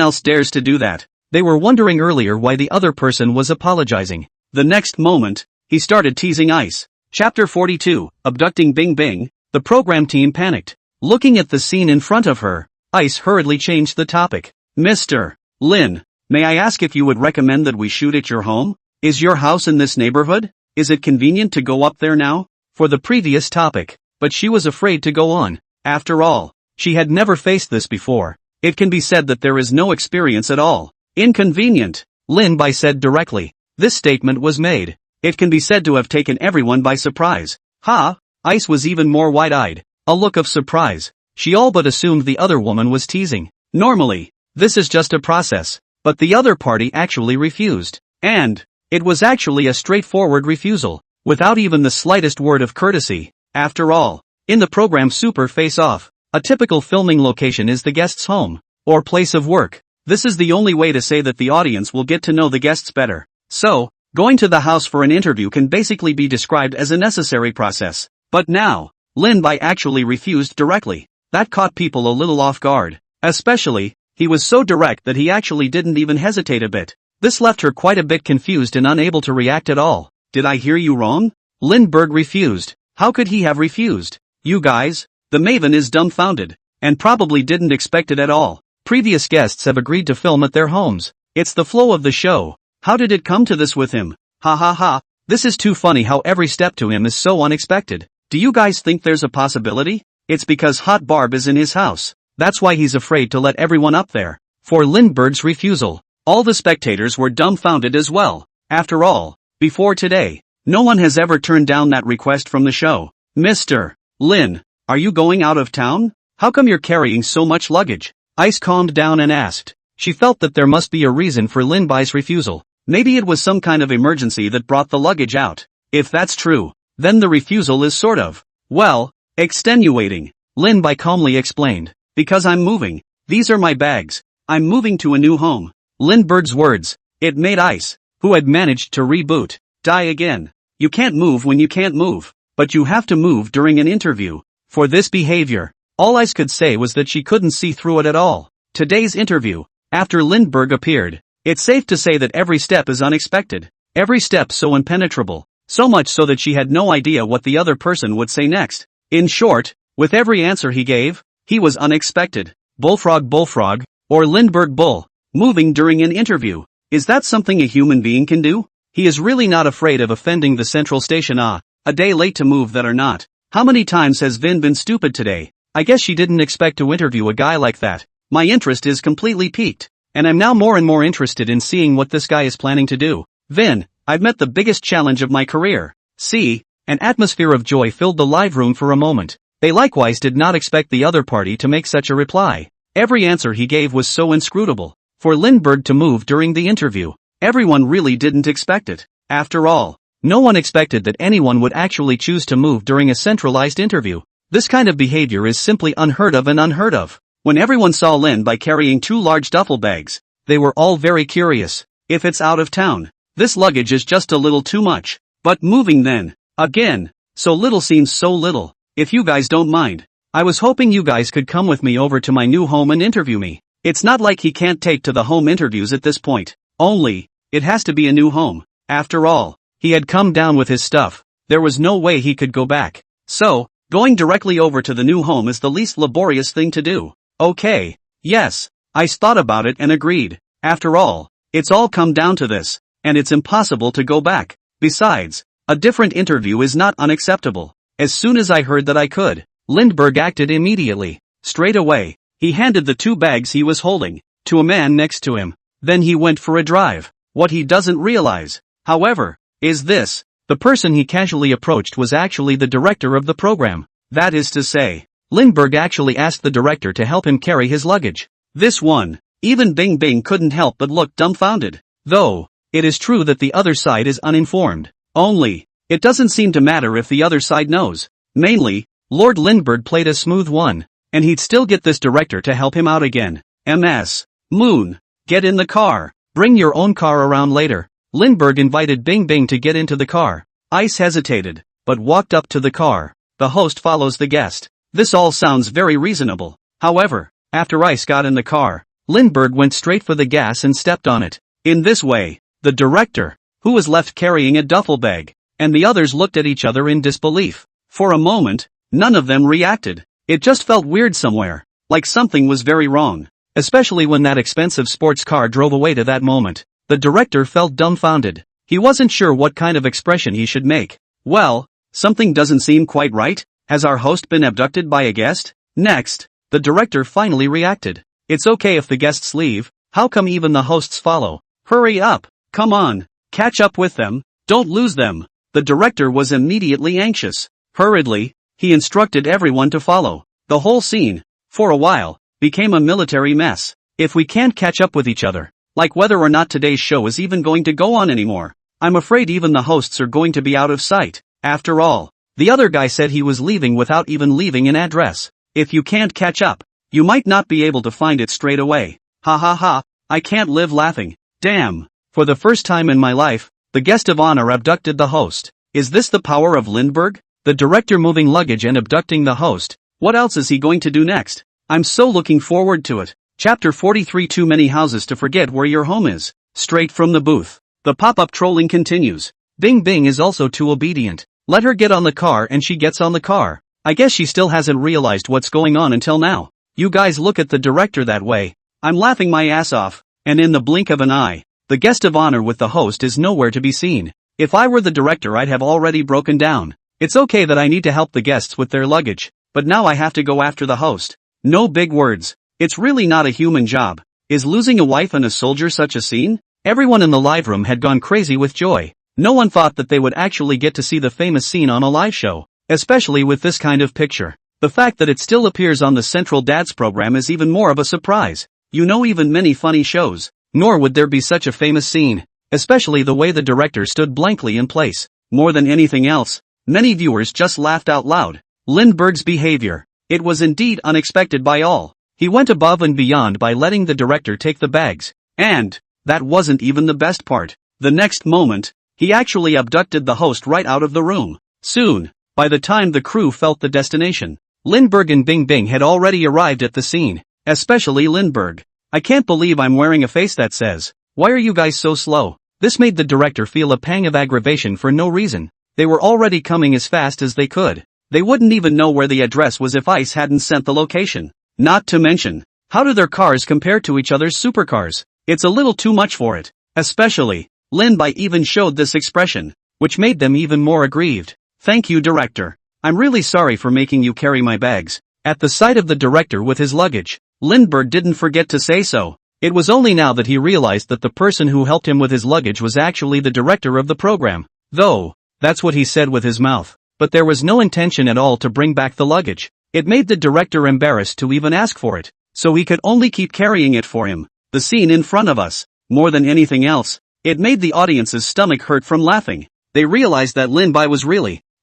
else dares to do that. They were wondering earlier why the other person was apologizing. The next moment, he started teasing Ice. Chapter 42, Abducting Bing Bing. The program team panicked. Looking at the scene in front of her, Ice hurriedly changed the topic. Mr. Lin, may I ask if you would recommend that we shoot at your home? Is your house in this neighborhood? Is it convenient to go up there now? For the previous topic, but she was afraid to go on. After all, she had never faced this before. It can be said that there is no experience at all. Inconvenient, Lin Bai said directly. This statement was made. It can be said to have taken everyone by surprise. Ha! Ice was even more wide-eyed. A look of surprise. She all but assumed the other woman was teasing. Normally, this is just a process. But the other party actually refused. And it was actually a straightforward refusal, without even the slightest word of courtesy. After all, in the program Super Face Off, a typical filming location is the guest's home, or place of work. This is the only way to say that the audience will get to know the guests better. So, going to the house for an interview can basically be described as a necessary process. But now, Lin Bai actually refused directly. That caught people a little off guard. Especially, he was so direct that he actually didn't even hesitate a bit. This left her quite a bit confused and unable to react at all. Did I hear you wrong? Lindbergh refused. How could he have refused? You guys? The Maven is dumbfounded, and probably didn't expect it at all. Previous guests have agreed to film at their homes. It's the flow of the show. How did it come to this with him? Ha ha ha. This is too funny how every step to him is so unexpected. Do you guys think there's a possibility? It's because Hot Barb is in his house. That's why he's afraid to let everyone up there. For Lindbergh's refusal, all the spectators were dumbfounded as well. After all, before today, no one has ever turned down that request from the show. Mr. Lin, are you going out of town? How come you're carrying so much luggage? Ice calmed down and asked. She felt that there must be a reason for Lin Bai's refusal. Maybe it was some kind of emergency that brought the luggage out. If that's true, then the refusal is sort of, well, extenuating. Lin Bai calmly explained. Because I'm moving. These are my bags. I'm moving to a new home. Lindbergh's words. It made Ice, who had managed to reboot, die again. You can't move when you can't move. But you have to move during an interview. For this behavior, all Ice could say was that she couldn't see through it at all. Today's interview, after Lindbergh appeared, it's safe to say that every step is unexpected. Every step so impenetrable. So much so that she had no idea what the other person would say next. In short, with every answer he gave, he was unexpected. Bullfrog, or Lindbergh Bull, moving during an interview. Is that something a human being can do? He is really not afraid of offending the Central Station. A day late to move that or not. How many times has Vin been stupid today? I guess she didn't expect to interview a guy like that. My interest is completely piqued. And I'm now more and more interested in seeing what this guy is planning to do. Vin, I've met the biggest challenge of my career. See, an atmosphere of joy filled the live room for a moment. They likewise did not expect the other party to make such a reply. Every answer he gave was so inscrutable. For Lindbergh to move during the interview, everyone really didn't expect it. After all, no one expected that anyone would actually choose to move during a centralized interview. This kind of behavior is simply unheard of and unheard of. When everyone saw Lin by carrying 2 large duffel bags, they were all very curious. If it's out of town, this luggage is just a little too much. But moving then, again, so little seems so little. If you guys don't mind, I was hoping you guys could come with me over to my new home and interview me. It's not like he can't take to the home interviews at this point. Only, it has to be a new home. After all, he had come down with his stuff. There was no way he could go back. So, going directly over to the new home is the least laborious thing to do. Okay, yes, I thought about it and agreed. After all, it's all come down to this, and it's impossible to go back. Besides, a different interview is not unacceptable. As soon as I heard that I could, Lindbergh acted immediately. Straight away, he handed the 2 bags he was holding to a man next to him. Then he went for a drive. What he doesn't realize, however, is this: the person he casually approached was actually the director of the program. That is to say, Lindbergh actually asked the director to help him carry his luggage. This one, even Bing Bing couldn't help but look dumbfounded. Though, it is true that the other side is uninformed. Only, it doesn't seem to matter if the other side knows. Mainly, Lord Lindbergh played a smooth one, and he'd still get this director to help him out again. MS. Moon, get in the car. Bring your own car around later. Lindbergh invited Bing Bing to get into the car. Ice hesitated, but walked up to the car. The host follows the guest. This all sounds very reasonable. However, after Ice got in the car, Lindbergh went straight for the gas and stepped on it. In this way, the director, who was left carrying a duffel bag, and the others looked at each other in disbelief. For a moment, none of them reacted. It just felt weird somewhere, like something was very wrong. Especially when that expensive sports car drove away. To that moment, the director felt dumbfounded. He wasn't sure what kind of expression he should make. Well, something doesn't seem quite right. Has our host been abducted by a guest? Next, the director finally reacted. It's okay if the guests leave. How come even the hosts follow? Hurry up! Come on! Catch up with them! Don't lose them! The director was immediately anxious. Hurriedly, he instructed everyone to follow. The whole scene, for a while, became a military mess. If we can't catch up with each other, like whether or not today's show is even going to go on anymore, I'm afraid even the hosts are going to be out of sight. After all, the other guy said he was leaving without even leaving an address. If you can't catch up, you might not be able to find it straight away. Ha ha ha, I can't live laughing. Damn. For the first time in my life, the guest of honor abducted the host. Is this the power of Lindbergh? The director moving luggage and abducting the host. What else is he going to do next? I'm so looking forward to it. Chapter 43: Too many houses to forget where your home is. Straight from the booth. The pop-up trolling continues. Bing Bing is also too obedient. Let her get on the car and she gets on the car. I guess she still hasn't realized what's going on until now. You guys look at the director that way. I'm laughing my ass off, and in the blink of an eye, the guest of honor with the host is nowhere to be seen. If I were the director, I'd have already broken down. It's okay that I need to help the guests with their luggage, but now I have to go after the host. No big words. It's really not a human job. Is losing a wife and a soldier such a scene? Everyone in the live room had gone crazy with joy. No one thought that they would actually get to see the famous scene on a live show, especially with this kind of picture. The fact that it still appears on the Central Dads program is even more of a surprise. You know, even many funny shows, nor would there be such a famous scene, especially the way the director stood blankly in place. More than anything else, many viewers just laughed out loud. Lindbergh's behavior. It was indeed unexpected by all. He went above and beyond by letting the director take the bags. And, that wasn't even the best part. The next moment, he actually abducted the host right out of the room. Soon, by the time the crew felt the destination, Lindbergh and Bing Bing had already arrived at the scene. Especially Lindbergh. I can't believe I'm wearing a face that says, "Why are you guys so slow?" This made the director feel a pang of aggravation for no reason. They were already coming as fast as they could. They wouldn't even know where the address was if ICE hadn't sent the location. Not to mention, how do their cars compare to each other's supercars? It's a little too much for it. Especially, Lindbergh even showed this expression, which made them even more aggrieved. Thank you, director. I'm really sorry for making you carry my bags. At the sight of the director with his luggage, Lindbergh didn't forget to say so. It was only now that he realized that the person who helped him with his luggage was actually the director of the program. Though, that's what he said with his mouth. but there was no intention at all to bring back the luggage. It made the director embarrassed to even ask for it, so he could only keep carrying it for him. The scene in front of us, more than anything else, it made the audience's stomach hurt from laughing. They realized that Lin Bai was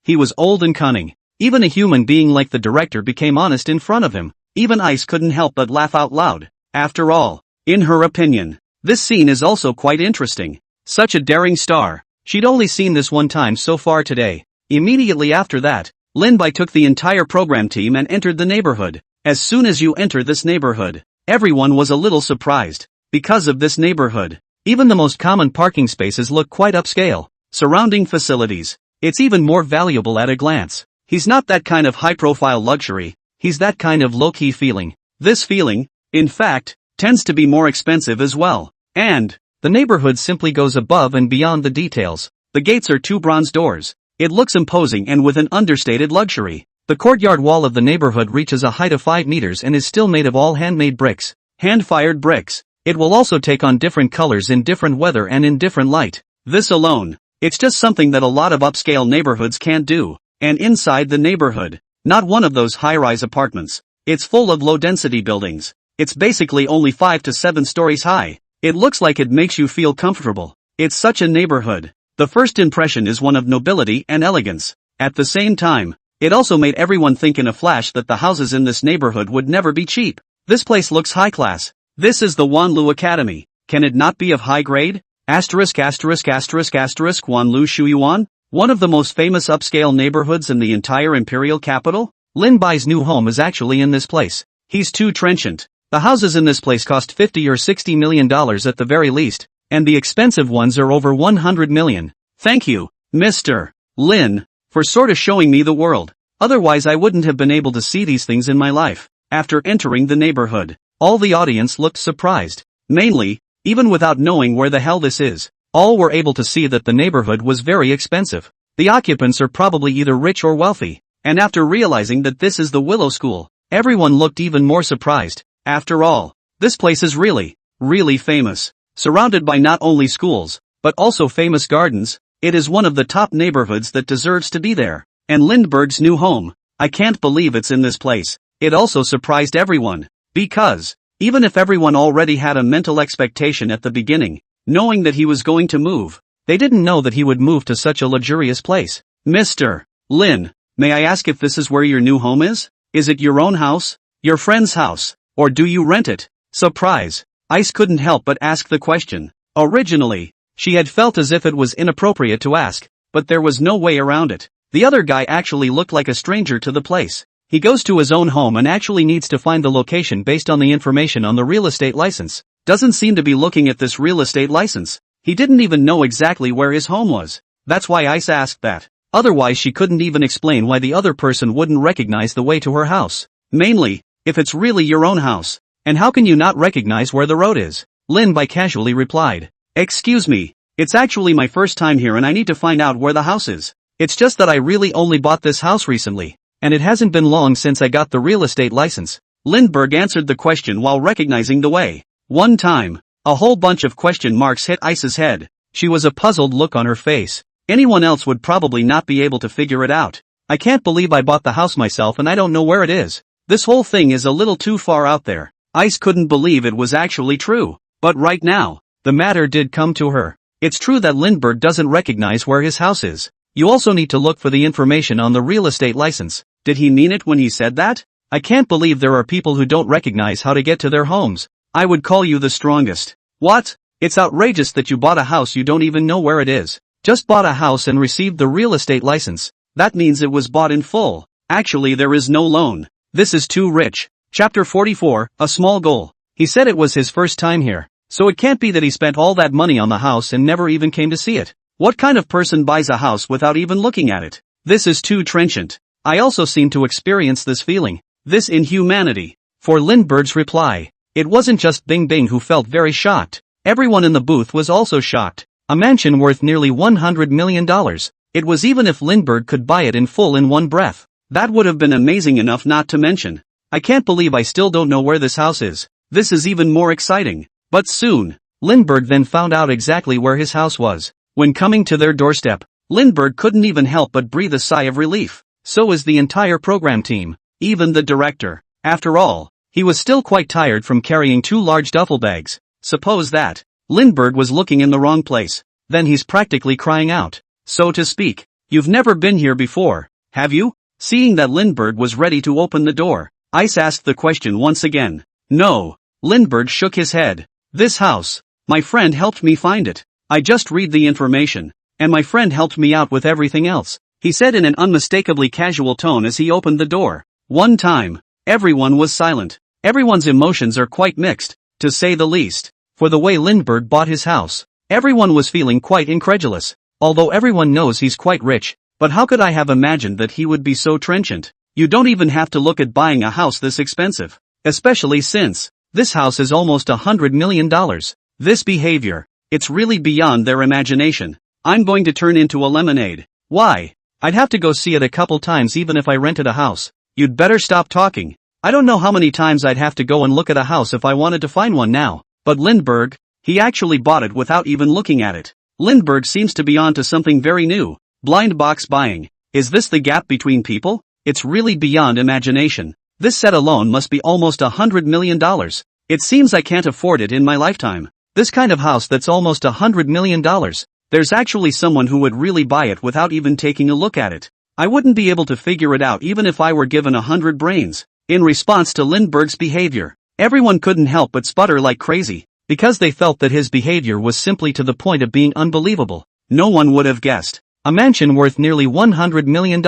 he was old and cunning. Even a human being like the director became honest in front of him. Even Ice couldn't help but laugh out loud. After all, in her opinion, this scene is also quite interesting. Such a daring star. She'd only seen this one time so far today. Immediately after that, Lin Bai took the entire program team and entered the neighborhood. As soon as you enter this neighborhood, everyone was a little surprised. Because of this neighborhood, even the most common parking spaces look quite upscale. Surrounding facilities, it's even more valuable at a glance. He's not that kind of high-profile luxury, he's that kind of low-key feeling. This feeling, in fact, tends to be more expensive as well. And the neighborhood simply goes above and beyond the details. The gates are 2 bronze doors. It looks imposing and with an understated luxury. The courtyard wall of the neighborhood reaches a height of 5 meters and is still made of all handmade bricks. Hand-fired bricks. It will also take on different colors in different weather and in different light. This alone, it's just something that a lot of upscale neighborhoods can't do. And inside the neighborhood, not one of those high-rise apartments. It's full of low-density buildings. It's basically only 5 to 7 stories high. It looks like it makes you feel comfortable. It's such a neighborhood. The first impression is one of nobility and elegance. At the same time, it also made everyone think in a flash that the houses in this neighborhood would never be cheap. This place looks high-class. This is the Wanlu Academy. Can it not be of high grade? Asterisk asterisk asterisk asterisk Wanlu Shuyuan? One of the most famous upscale neighborhoods in the entire imperial capital? Lin Bai's new home is actually in this place. He's too trenchant. The houses in this place cost $50 or $60 million at the very least, and the expensive ones are over 100 million. Thank you, Mr. Lin, for sort of showing me the world. Otherwise I wouldn't have been able to see these things in my life. After entering the neighborhood, all the audience looked surprised. Mainly, even without knowing where the hell this is, all were able to see that the neighborhood was very expensive. The occupants are probably either rich or wealthy. And after realizing that this is the Willow School, everyone looked even more surprised. After all, this place is really famous. Surrounded by not only schools, but also famous gardens, it is one of the top neighborhoods that deserves to be there. And Lindbergh's new home, I can't believe it's in this place. It also surprised everyone. Because, even if everyone already had a mental expectation at the beginning, knowing that he was going to move, they didn't know that he would move to such a luxurious place. Mr. Lin, may I ask if this is where your new home is? Is it your own house? Your friend's house? Or do you rent it? Surprise. Ice couldn't help but ask the question. Originally, she had felt as if it was inappropriate to ask, but there was no way around it. The other guy actually looked like a stranger to the place. He goes to his own home and actually needs to find the location based on the information on the real estate license. Doesn't seem to be looking at this real estate license. He didn't even know exactly where his home was. That's why Ice asked that. Otherwise she couldn't even explain why the other person wouldn't recognize the way to her house. Mainly, if it's really your own house, and how can you not recognize where the road is? Lin Bai casually replied. Excuse me, it's actually my first time here and I need to find out where the house is. It's just that I really only bought this house recently, and it hasn't been long since I got the real estate license. Lindbergh answered the question while recognizing the way. One time, a whole bunch of question marks hit Ice's head. She was a puzzled look on her face. Anyone else would probably not be able to figure it out. I can't believe I bought the house myself and I don't know where it is. This whole thing is a little too far out there. Ice couldn't believe it was actually true. But right now, the matter did come to her. It's true that Lindbergh doesn't recognize where his house is. You also need to look for the information on the real estate license. Did he mean it when he said that? I can't believe there are people who don't recognize how to get to their homes. I would call you the strongest. What? It's outrageous that you bought a house you don't even know where it is. Just bought a house and received the real estate license. That means it was bought in full. Actually there is no loan. This is too rich. Chapter 44, A Small Goal. He said it was his first time here, so it can't be that he spent all that money on the house and never even came to see it. What kind of person buys a house without even looking at it? This is too trenchant. I also seem to experience this feeling, this inhumanity. For Lindbergh's reply, it wasn't just Bing Bing who felt very shocked. Everyone in the booth was also shocked. A mansion worth nearly $100 million. It was even if Lindbergh could buy it in full in one breath. That would have been amazing enough not to mention. I can't believe I still don't know where this house is. This is even more exciting. But soon, Lindbergh then found out exactly where his house was. When coming to their doorstep, Lindbergh couldn't even help but breathe a sigh of relief. So is the entire program team, even the director. After all, he was still quite tired from carrying 2 large duffel bags. Suppose that Lindbergh was looking in the wrong place. Then he's practically crying out, so to speak. You've never been here before, have you? Seeing that Lindbergh was ready to open the door, Ice asked the question once again. No. Lindbergh shook his head. This house. My friend helped me find it. I just read the information. And my friend helped me out with everything else, he said in an unmistakably casual tone as he opened the door. One time, everyone was silent. Everyone's emotions are quite mixed, to say the least. For the way Lindbergh bought his house, everyone was feeling quite incredulous. Although everyone knows he's quite rich, but how could I have imagined that he would be so trenchant? You don't even have to look at buying a house this expensive. Especially since this house is almost $100 million. This behavior, it's really beyond their imagination. I'm going to turn into a lemonade. Why? I'd have to go see it a couple times even if I rented a house. You'd better stop talking. I don't know how many times I'd have to go and look at a house if I wanted to find one now. But Lindbergh, he actually bought it without even looking at it. Lindbergh seems to be on to something very new. Blind box buying. Is this the gap between people? It's really beyond imagination. This set alone must be almost $100 million. It seems I can't afford it in my lifetime. This kind of house that's almost $100 million. There's actually someone who would really buy it without even taking a look at it. I wouldn't be able to figure it out even if I were given 100 brains. In response to Lindbergh's behavior, everyone couldn't help but sputter like crazy, because they felt that his behavior was simply to the point of being unbelievable. No one would have guessed. A mansion worth nearly $100 million.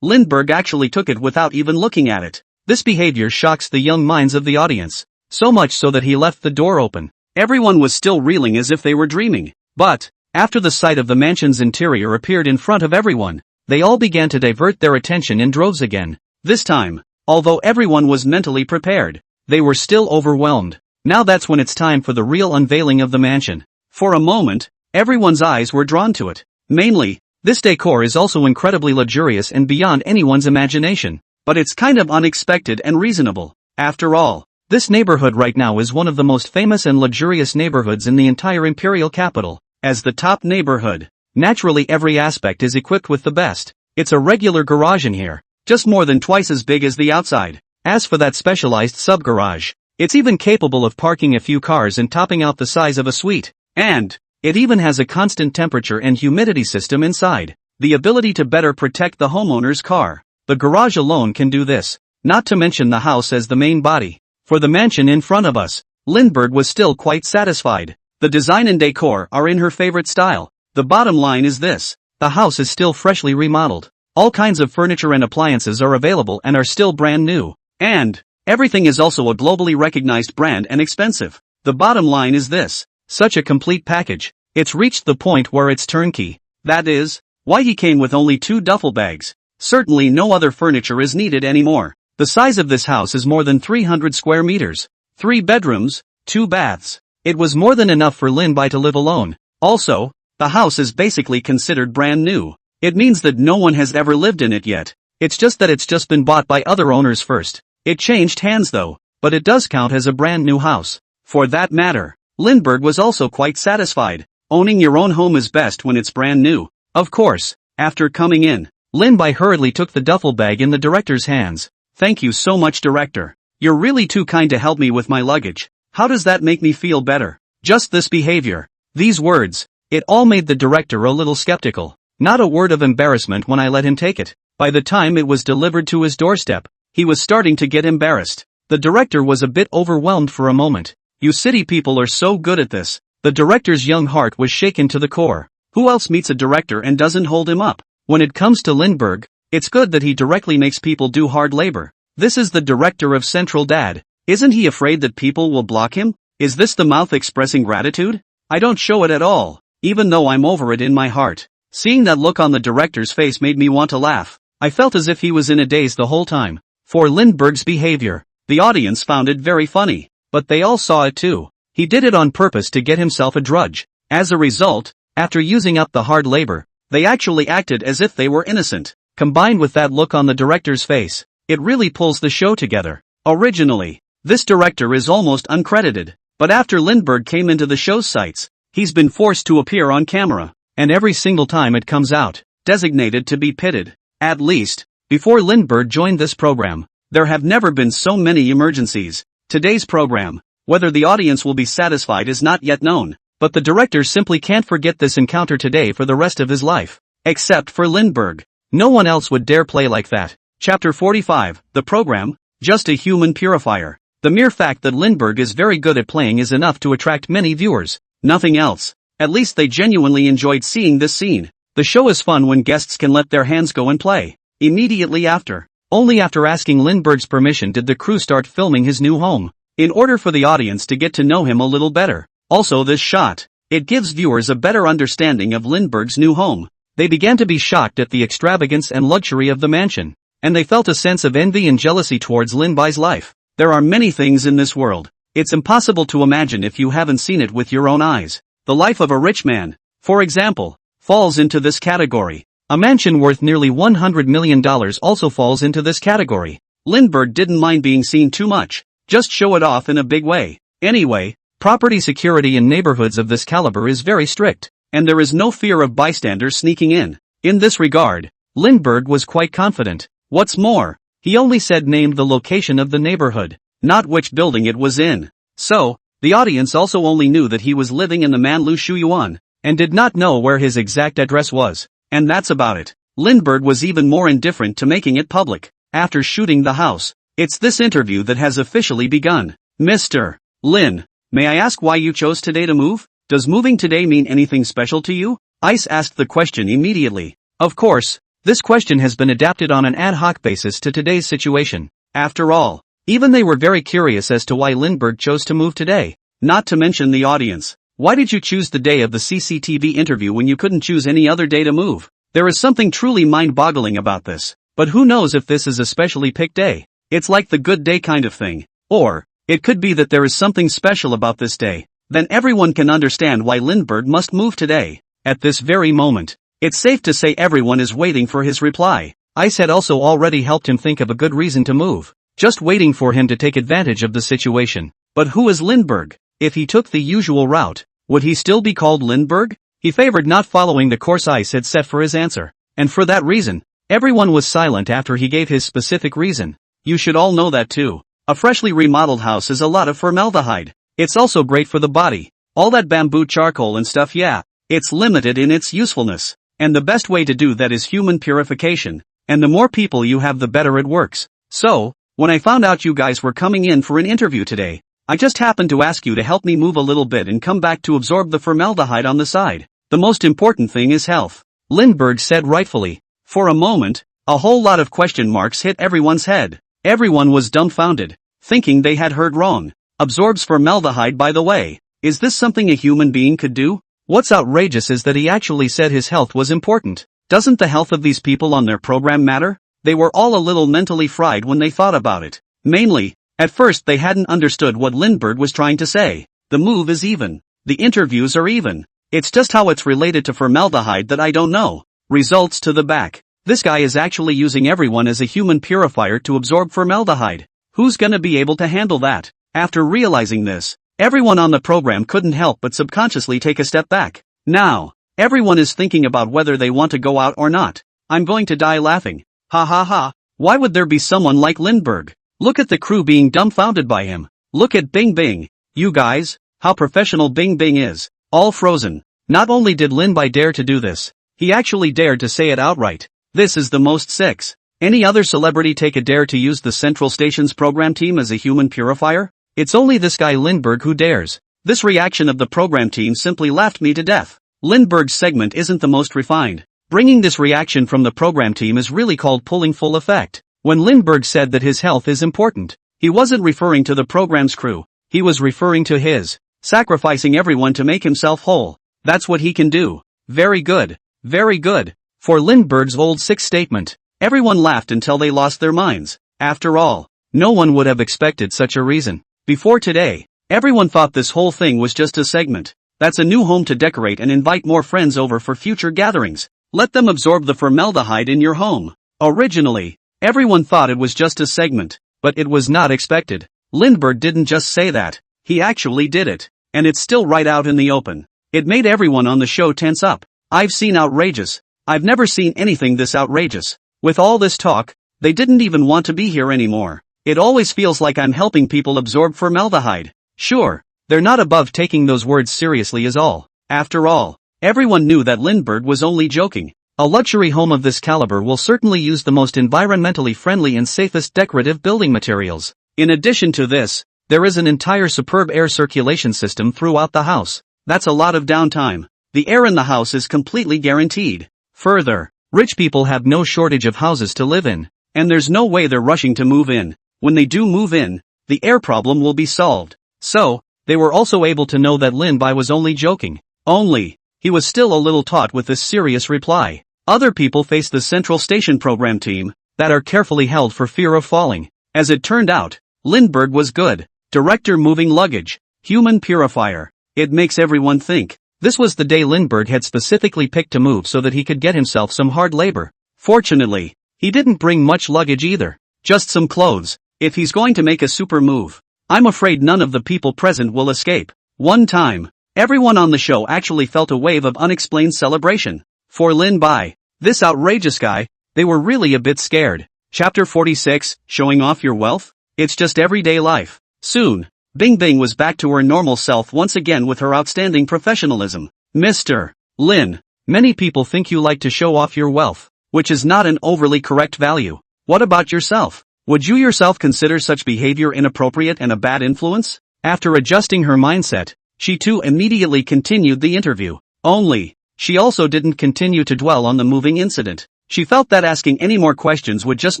Lindbergh actually took it without even looking at it. This behavior shocks the young minds of the audience. So much so that he left the door open. Everyone was still reeling as if they were dreaming. But, after the sight of the mansion's interior appeared in front of everyone, they all began to divert their attention in droves again. This time, although everyone was mentally prepared, they were still overwhelmed. Now that's when it's time for the real unveiling of the mansion. For a moment, everyone's eyes were drawn to it. Mainly, this decor is also incredibly luxurious and beyond anyone's imagination. But it's kind of unexpected and reasonable. After all, this neighborhood right now is one of the most famous and luxurious neighborhoods in the entire imperial capital. As the top neighborhood, naturally every aspect is equipped with the best. It's a regular garage in here, just more than twice as big as the outside. As for that specialized sub-garage, it's even capable of parking a few cars and topping out the size of a suite. And it even has a constant temperature and humidity system inside. The ability to better protect the homeowner's car. The garage alone can do this. Not to mention the house as the main body. For the mansion in front of us, Lindbergh was still quite satisfied. The design and decor are in her favorite style. The bottom line is this. The house is still freshly remodeled. All kinds of furniture and appliances are available and are still brand new. And everything is also a globally recognized brand and expensive. The bottom line is this. Such a complete package. It's reached the point where it's turnkey. That is why he came with only 2 duffel bags. Certainly no other furniture is needed anymore. The size of this house is more than 300 square meters. 3 bedrooms, 2 baths. It was more than enough for Lindbergh to live alone. Also, the house is basically considered brand new. It means that no one has ever lived in it yet. It's just that it's just been bought by other owners first. It changed hands though, but it does count as a brand new house. For that matter, Lindbergh was also quite satisfied. Owning your own home is best when it's brand new. Of course, after coming in, Lindbergh hurriedly took the duffel bag in the director's hands. Thank you so much, director. You're really too kind to help me with my luggage. How does that make me feel better? Just this behavior. These words. It all made the director a little skeptical. Not a word of embarrassment when I let him take it. By the time it was delivered to his doorstep, he was starting to get embarrassed. The director was a bit overwhelmed for a moment. You city people are so good at this. The director's young heart was shaken to the core. Who else meets a director and doesn't hold him up? When it comes to Lindbergh, it's good that he directly makes people do hard labor. This is the director of Central Dad. Isn't he afraid that people will block him? Is this the mouth expressing gratitude? I don't show it at all, even though I'm over it in my heart. Seeing that look on the director's face made me want to laugh. I felt as if he was in a daze the whole time. For Lindbergh's behavior, the audience found it very funny. But they all saw it too. He did it on purpose to get himself a drudge. As a result, after using up the hard labor, they actually acted as if they were innocent. Combined with that look on the director's face, it really pulls the show together. Originally, this director is almost uncredited. But after Lindbergh came into the show's sights, he's been forced to appear on camera. and every single time it comes out, designated to be pitted. At least, before Lindbergh joined this program, there have never been so many emergencies. Today's program, whether the audience will be satisfied is not yet known, but the director simply can't forget this encounter today for the rest of his life. Except for Lindbergh. No one else would dare play like that. Chapter 45, the program, just a human purifier. The mere fact that Lindbergh is very good at playing is enough to attract many viewers. Nothing else. At least they genuinely enjoyed seeing this scene. The show is fun when guests can let their hands go and play. Immediately after, only after asking Lindbergh's permission did the crew start filming his new home, in order for the audience to get to know him a little better. Also this shot, it gives viewers a better understanding of Lindbergh's new home. They began to be shocked at the extravagance and luxury of the mansion, and they felt a sense of envy and jealousy towards Lindbergh's life. There are many things in this world. It's impossible to imagine if you haven't seen it with your own eyes. The life of a rich man, for example, falls into this category. A mansion worth nearly $100 million also falls into this category. Lindbergh didn't mind being seen too much. Just show it off in a big way. Anyway, property security in neighborhoods of this caliber is very strict, and there is no fear of bystanders sneaking in. In this regard, Lindbergh was quite confident. What's more, he only said named the location of the neighborhood, not which building it was in. So, the audience also only knew that he was living in the Manlu Shuyuan, and did not know where his exact address was. And that's about it. Lindbergh was even more indifferent to making it public. After shooting the house, it's this interview that has officially begun. Mr. Lin, may I ask why you chose today to move? Does moving today mean anything special to you? Ice asked the question immediately. Of course, this question has been adapted on an ad hoc basis to today's situation. After all, even they were very curious as to why Lindbergh chose to move today. Not to mention the audience. Why did you choose the day of the CCTV interview when you couldn't choose any other day to move? There is something truly mind-boggling about this. But who knows if this is a specially picked day? It's like the good day kind of thing. Or, it could be that there is something special about this day. Then everyone can understand why Lindbergh must move today. At this very moment, it's safe to say everyone is waiting for his reply. Ice had also already helped him think of a good reason to move. Just waiting for him to take advantage of the situation. But who is Lindbergh? If he took the usual route, would he still be called Lindbergh? He favored not following the course Ice had set for his answer. And for that reason, everyone was silent after he gave his specific reason. You should all know that too. A freshly remodeled house is a lot of formaldehyde. It's also great for the body. All that bamboo charcoal and stuff, yeah. It's limited in its usefulness. And the best way to do that is human purification. And the more people you have, the better it works. So, when I found out you guys were coming in for an interview today, I just happened to ask you to help me move a little bit and come back to absorb the formaldehyde on the side. The most important thing is health. Lindbergh said rightfully. For a moment, a whole lot of question marks hit everyone's head. Everyone was dumbfounded, thinking they had heard wrong. Absorbs formaldehyde, by the way. Is this something a human being could do? What's outrageous is that he actually said his health was important. Doesn't the health of these people on their program matter? They were all a little mentally fried when they thought about it. Mainly, at first they hadn't understood what Lindbergh was trying to say. The move is even. The interviews are even. It's just how it's related to formaldehyde that I don't know. Results to the back. This guy is actually using everyone as a human purifier to absorb formaldehyde. Who's gonna be able to handle that? After realizing this, everyone on the program couldn't help but subconsciously take a step back. Now, everyone is thinking about whether they want to go out or not. I'm going to die laughing. Ha ha ha. Why would there be someone like Lindbergh? Look at the crew being dumbfounded by him. Look at Bing Bing. You guys, how professional Bing Bing is. All frozen. Not only did Lindbergh dare to do this, he actually dared to say it outright. This is the most six. Any other celebrity take a dare to use the Central Station's program team as a human purifier? It's only this guy Lindbergh who dares. This reaction of the program team simply laughed me to death. Lindbergh's segment isn't the most refined. Bringing this reaction from the program team is really called pulling full effect. When Lindbergh said that his health is important, he wasn't referring to the program's crew. He was referring to his sacrificing everyone to make himself whole. That's what he can do. Very good. Very good. For Lindbergh's old six statement, everyone laughed until they lost their minds. After all, no one would have expected such a reason. Before today, everyone thought this whole thing was just a segment. That's a new home to decorate and invite more friends over for future gatherings. Let them absorb the formaldehyde in your home. Originally, everyone thought it was just a segment, but it was not expected. Lindbergh didn't just say that, he actually did it. And it's still right out in the open. It made everyone on the show tense up. I've seen outrageous. I've never seen anything this outrageous. With all this talk, they didn't even want to be here anymore. It always feels like I'm helping people absorb formaldehyde. Sure, they're not above taking those words seriously is all. After all, everyone knew that Lindbergh was only joking. A luxury home of this caliber will certainly use the most environmentally friendly and safest decorative building materials. In addition to this, there is an entire superb air circulation system throughout the house. That's a lot of downtime. The air in the house is completely guaranteed. Further, rich people have no shortage of houses to live in, and there's no way they're rushing to move in. When they do move in, the air problem will be solved. So, they were also able to know that Lin-Bai was only joking. Only, he was still a little taut with this serious reply. Other people face the Central Station program team, that are carefully held for fear of falling. As it turned out, Lindbergh was good. Director moving luggage, human purifier. It makes everyone think. This was the day Lindbergh had specifically picked to move so that he could get himself some hard labor. Fortunately, he didn't bring much luggage either. Just some clothes. If he's going to make a super move, I'm afraid none of the people present will escape. One time, everyone on the show actually felt a wave of unexplained celebration. For Lin-Bai, this outrageous guy, they were really a bit scared. Chapter 46, Showing Off Your Wealth? It's just everyday life. Soon, Bing Bing was back to her normal self once again with her outstanding professionalism. Mr. Lin, many people think you like to show off your wealth, which is not an overly correct value. What about yourself? Would you yourself consider such behavior inappropriate and a bad influence? After adjusting her mindset, she too immediately continued the interview. Only, she also didn't continue to dwell on the moving incident. She felt that asking any more questions would just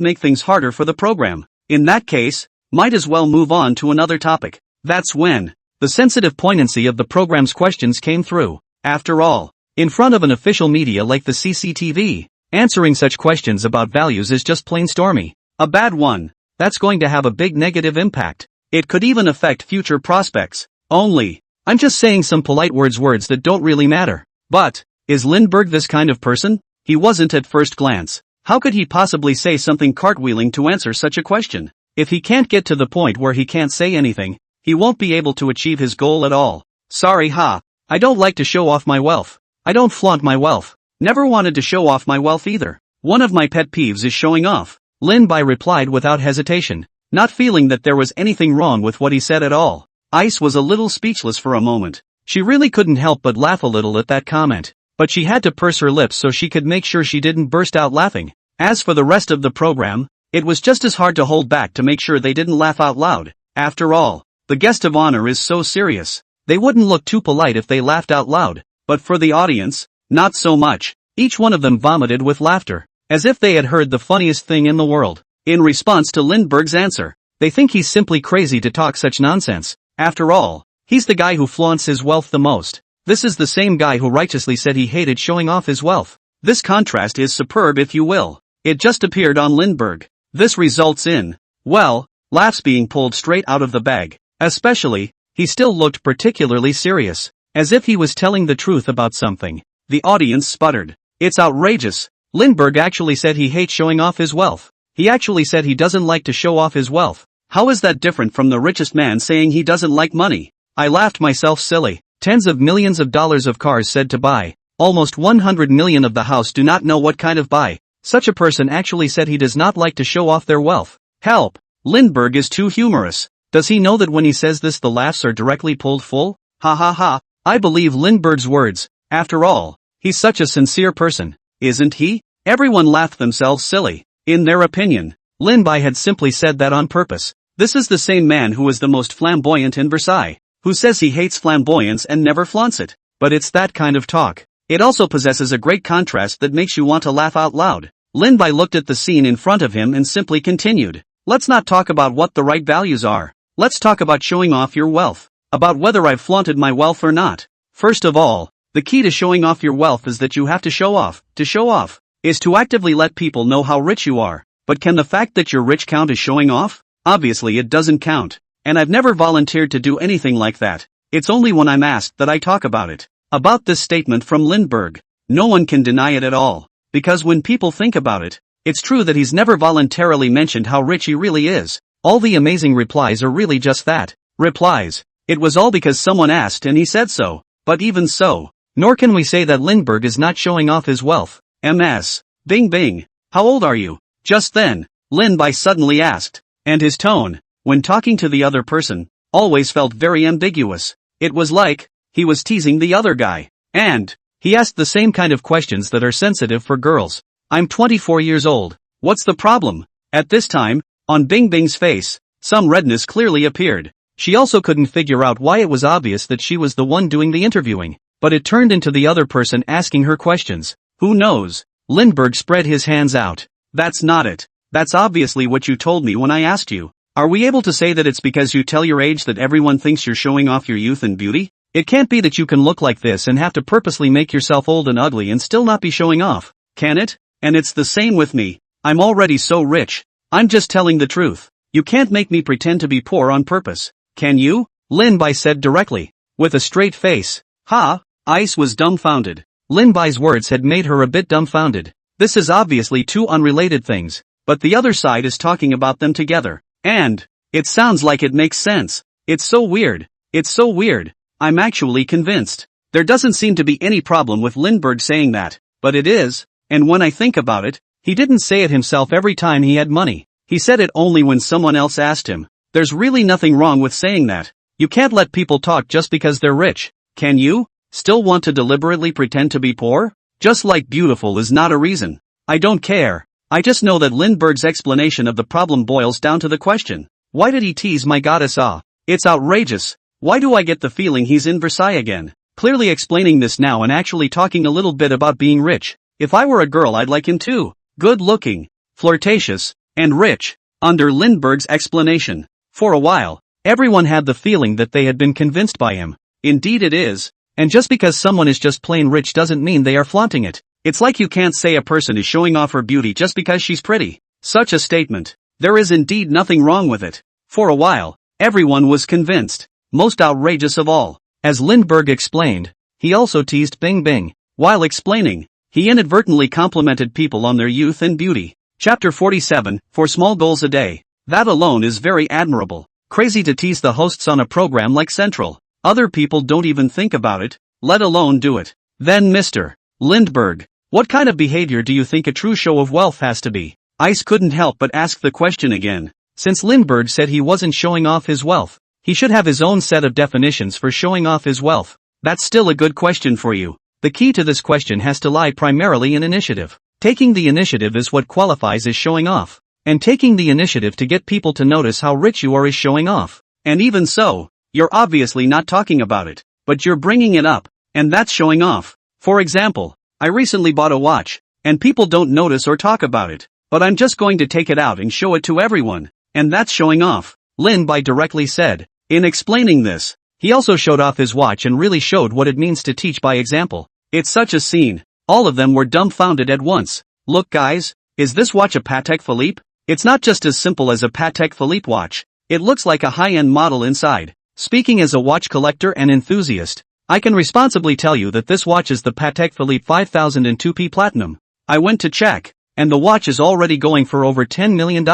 make things harder for the program. In that case, might as well move on to another topic. That's when the sensitive poignancy of the program's questions came through. After all, in front of an official media like the CCTV, answering such questions about values is just plain stormy. A bad one. That's going to have a big negative impact. It could even affect future prospects. Only, I'm just saying some polite words that don't really matter. But, is Lindbergh this kind of person? He wasn't at first glance. How could he possibly say something cartwheeling to answer such a question? If he can't get to the point where he can't say anything, he won't be able to achieve his goal at all. Sorry I don't like to show off my wealth. I don't flaunt my wealth. Never wanted to show off my wealth either. One of my pet peeves is showing off. Lin-Bai replied without hesitation, not feeling that there was anything wrong with what he said at all. Ice was a little speechless for a moment. She really couldn't help but laugh a little at that comment, but she had to purse her lips so she could make sure she didn't burst out laughing. As for the rest of the program, it was just as hard to hold back to make sure they didn't laugh out loud. After all, the guest of honor is so serious. They wouldn't look too polite if they laughed out loud, but for the audience, not so much. Each one of them vomited with laughter, as if they had heard the funniest thing in the world. In response to Lindbergh's answer, they think he's simply crazy to talk such nonsense. After all, he's the guy who flaunts his wealth the most. This is the same guy who righteously said he hated showing off his wealth. This contrast is superb if you will. It just appeared on Lindbergh. This results in, well, laughs being pulled straight out of the bag. Especially, he still looked particularly serious, as if he was telling the truth about something. The audience sputtered. It's outrageous. Lindbergh actually said he hates showing off his wealth. He actually said he doesn't like to show off his wealth. How is that different from the richest man saying he doesn't like money? I laughed myself silly. Tens of millions of dollars of cars said to buy. Almost 100 million of the house do not know what kind of buy. Such a person actually said he does not like to show off their wealth. Help! Lindbergh is too humorous. Does he know that when he says this the laughs are directly pulled full? Ha ha ha. I believe Lindbergh's words. After all, he's such a sincere person, isn't he? Everyone laughed themselves silly. In their opinion, Lin-Bai had simply said that on purpose. This is the same man who is the most flamboyant in Versailles, who says he hates flamboyance and never flaunts it. But it's that kind of talk. It also possesses a great contrast that makes you want to laugh out loud. Lin-Bai looked at the scene in front of him and simply continued. Let's not talk about what the right values are. Let's talk about showing off your wealth. About whether I've flaunted my wealth or not. First of all, the key to showing off your wealth is that you have to show off. To show off is to actively let people know how rich you are. But can the fact that you're rich count as showing off? Obviously it doesn't count. And I've never volunteered to do anything like that. It's only when I'm asked that I talk about it. About this statement from Lindbergh, no one can deny it at all. Because when people think about it, it's true that he's never voluntarily mentioned how rich he really is. All the amazing replies are really just that. Replies. It was all because someone asked and he said so. But even so, Nor can we say that Lindbergh is not showing off his wealth. MS. Bing bing. How old are you? Just then, Lin-bai suddenly asked, and his tone, when talking to the other person, always felt very ambiguous. It was like, he was teasing the other guy. And, he asked the same kind of questions that are sensitive for girls. I'm 24 years old. What's the problem? At this time, on Bing Bing's face, some redness clearly appeared. She also couldn't figure out why it was obvious that she was the one doing the interviewing, but it turned into the other person asking her questions. Who knows? Lindbergh spread his hands out. That's not it. That's obviously what you told me when I asked you. Are we able to say that it's because you tell your age that everyone thinks you're showing off your youth and beauty? It can't be that you can look like this and have to purposely make yourself old and ugly and still not be showing off, can it? And it's the same with me. I'm already so rich. I'm just telling the truth. You can't make me pretend to be poor on purpose. Can you? Lin-bai said directly. With a straight face. Ha! Ice was dumbfounded. Lin-bai's words had made her a bit dumbfounded. This is obviously two unrelated things, but the other side is talking about them together. And, it sounds like it makes sense. It's so weird. It's so weird. I'm actually convinced. There doesn't seem to be any problem with Lindbergh saying that, but it is, and when I think about it, he didn't say it himself every time he had money. He said it only when someone else asked him. There's really nothing wrong with saying that. You can't let people talk just because they're rich, can you? Still want to deliberately pretend to be poor? Just like beautiful is not a reason. I don't care. I just know that Lindbergh's explanation of the problem boils down to the question. Why did he tease my goddess? It's outrageous. Why do I get the feeling he's in Versailles again? Clearly explaining this now and actually talking a little bit about being rich. If I were a girl I'd like him too. Good looking, flirtatious, and rich. Under Lindbergh's explanation. For a while, everyone had the feeling that they had been convinced by him. Indeed it is. And just because someone is just plain rich doesn't mean they are flaunting it. It's like you can't say a person is showing off her beauty just because she's pretty. Such a statement. There is indeed nothing wrong with it. For a while, everyone was convinced. Most outrageous of all. As Lindbergh explained, he also teased Bing Bing. While explaining, he inadvertently complimented people on their youth and beauty. Chapter 47, 4 small goals a day. That alone is very admirable. Crazy to tease the hosts on a program like Central. Other people don't even think about it, let alone do it. Then Mr. Lindbergh, what kind of behavior do you think a true show of wealth has to be? Ice couldn't help but ask the question again. Since Lindbergh said he wasn't showing off his wealth, he should have his own set of definitions for showing off his wealth. That's still a good question for you. The key to this question has to lie primarily in initiative. Taking the initiative is what qualifies as showing off. And taking the initiative to get people to notice how rich you are is showing off. And even so, you're obviously not talking about it, but you're bringing it up, and that's showing off. For example, I recently bought a watch, and people don't notice or talk about it, but I'm just going to take it out and show it to everyone, and that's showing off, Lin-bai directly said. In explaining this, he also showed off his watch and really showed what it means to teach by example. It's such a scene. All of them were dumbfounded at once. Look guys, is this watch a Patek Philippe? It's not just as simple as a Patek Philippe watch. It looks like a high-end model inside. Speaking as a watch collector and enthusiast, I can responsibly tell you that this watch is the Patek Philippe 5002P Platinum. I went to check, and the watch is already going for over $10 million.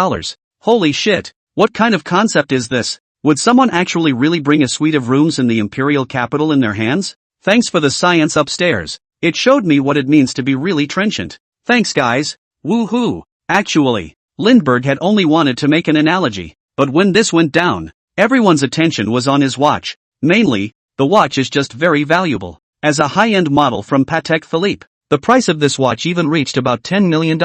Holy shit, what kind of concept is this? Would someone actually really bring a suite of rooms in the imperial capital in their hands? Thanks for the science upstairs. It showed me what it means to be really trenchant. Thanks guys. Woohoo. Actually, Lindbergh had only wanted to make an analogy, but when this went down, everyone's attention was on his watch. Mainly, the watch is just very valuable. As a high-end model from Patek Philippe, the price of this watch even reached about $10 million.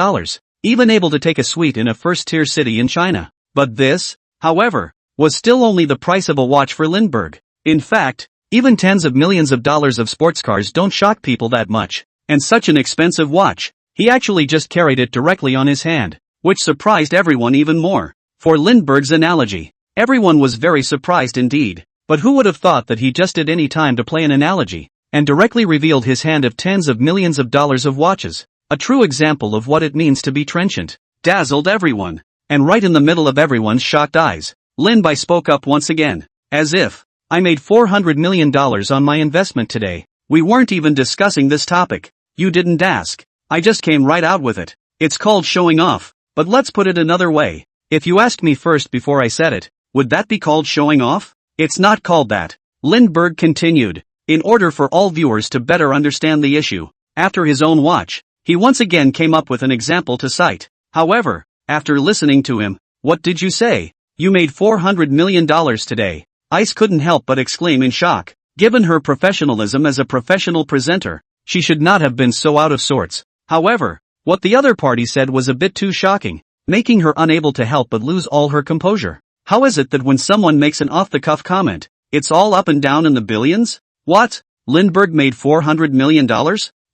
Even able to take a suite in a first-tier city in China. But this, however, was still only the price of a watch for Lindbergh. In fact, even tens of millions of dollars of sports cars don't shock people that much. And such an expensive watch, he actually just carried it directly on his hand, which surprised everyone even more. For Lindbergh's analogy, everyone was very surprised indeed. But who would have thought that he just did any time to play an analogy, and directly revealed his hand of tens of millions of dollars of watches. A true example of what it means to be trenchant. Dazzled everyone. And right in the middle of everyone's shocked eyes, Lin-bai spoke up once again. As if, I made $400 million on my investment today. We weren't even discussing this topic. You didn't ask. I just came right out with it. It's called showing off. But let's put it another way. If you asked me first before I said it, would that be called showing off? It's not called that. Lindbergh continued. In order for all viewers to better understand the issue, after his own watch, he once again came up with an example to cite. However, after listening to him, "What did you say? You made $400 million today." Ice couldn't help but exclaim in shock. Given her professionalism as a professional presenter, she should not have been so out of sorts. However, what the other party said was a bit too shocking, making her unable to help but lose all her composure. How is it that when someone makes an off-the-cuff comment, it's all up and down in the billions? What? Lindbergh made $400 million?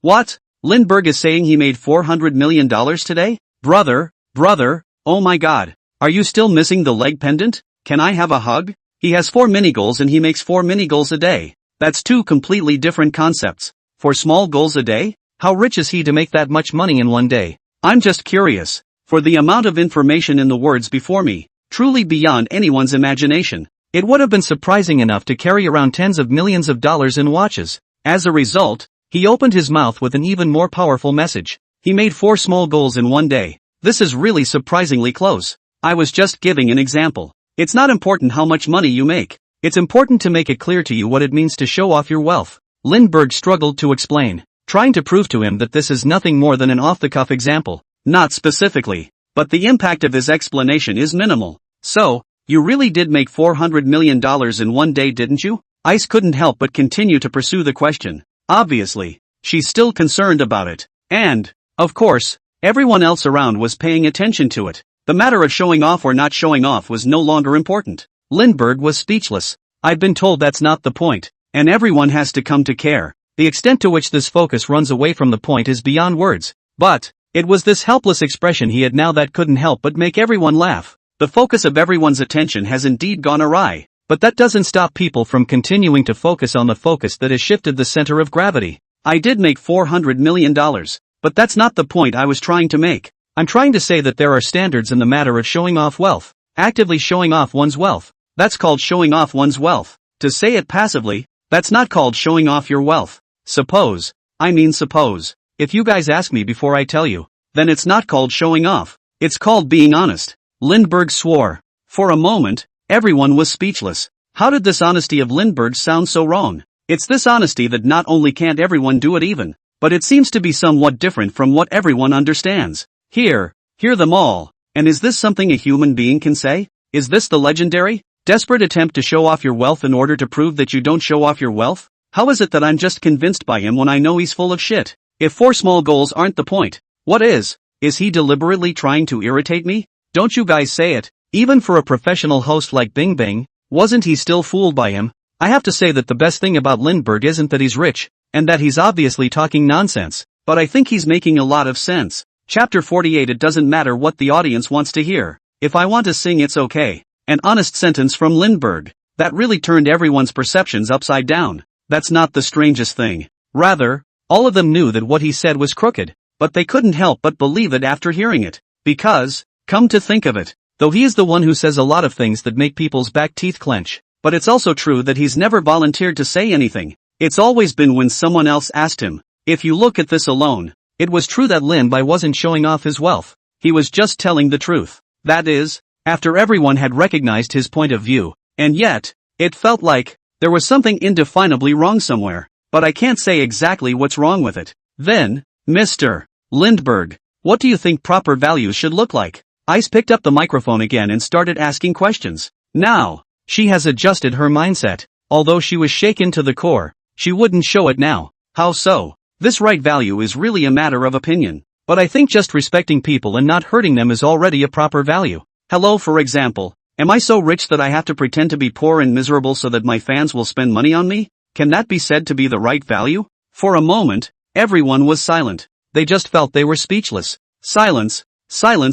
What? Lindbergh is saying he made $400 million today? Brother, oh my god. Are you still missing the leg pendant? Can I have a hug? He has 4 mini goals and he makes 4 mini goals a day. That's 2 completely different concepts. 4 small goals a day? How rich is he to make that much money in one day? I'm just curious. For the amount of information in the words before me, truly beyond anyone's imagination. It would have been surprising enough to carry around tens of millions of dollars in watches. As a result, he opened his mouth with an even more powerful message. He made 4 small goals in one day. This is really surprisingly close. I was just giving an example. It's not important how much money you make. It's important to make it clear to you what it means to show off your wealth. Lindbergh struggled to explain, trying to prove to him that this is nothing more than an off-the-cuff example. Not specifically, but the impact of his explanation is minimal. So, you really did make $400 million in one day, didn't you? Ice couldn't help but continue to pursue the question. Obviously, she's still concerned about it. And, of course, everyone else around was paying attention to it. The matter of showing off or not showing off was no longer important. Lindbergh was speechless. I've been told that's not the point, and everyone has to come to care. The extent to which this focus runs away from the point is beyond words. But, it was this helpless expression he had now that couldn't help but make everyone laugh. The focus of everyone's attention has indeed gone awry. But that doesn't stop people from continuing to focus on the focus that has shifted the center of gravity. I did make $400 million, but that's not the point I was trying to make. I'm trying to say that there are standards in the matter of showing off wealth. Actively showing off one's wealth. That's called showing off one's wealth. To say it passively, that's not called showing off your wealth. Suppose, if you guys ask me before I tell you, then it's not called showing off. It's called being honest. Lindbergh swore. For a moment, everyone was speechless. How did this honesty of Lindbergh sound so wrong? It's this honesty that not only can't everyone do it even, but it seems to be somewhat different from what everyone understands. Hear them all. And is this something a human being can say? Is this the legendary, desperate attempt to show off your wealth in order to prove that you don't show off your wealth? How is it that I'm just convinced by him when I know he's full of shit? If 4 small goals aren't the point, what is? Is he deliberately trying to irritate me? Don't you guys say it? Even for a professional host like Bing Bing, wasn't he still fooled by him? I have to say that the best thing about Lindbergh isn't that he's rich, and that he's obviously talking nonsense, but I think he's making a lot of sense. Chapter 48. It doesn't matter what the audience wants to hear. If I want to sing, it's okay. An honest sentence from Lindbergh. That really turned everyone's perceptions upside down. That's not the strangest thing. Rather, all of them knew that what he said was crooked, but they couldn't help but believe it after hearing it. Because, come to think of it, though he is the one who says a lot of things that make people's back teeth clench, but it's also true that he's never volunteered to say anything. It's always been when someone else asked him. If you look at this alone, it was true that Lindbergh wasn't showing off his wealth. He was just telling the truth. That is, after everyone had recognized his point of view. And yet, it felt like there was something indefinably wrong somewhere. But I can't say exactly what's wrong with it. Then, Mr. Lindbergh, what do you think proper values should look like? Ice picked up the microphone again and started asking questions. Now, she has adjusted her mindset. Although she was shaken to the core, she wouldn't show it now. How so? This right value is really a matter of opinion. But I think just respecting people and not hurting them is already a proper value. Hello, for example, am I so rich that I have to pretend to be poor and miserable so that my fans will spend money on me? Can that be said to be the right value? For a moment, everyone was silent. They just felt they were speechless. Silence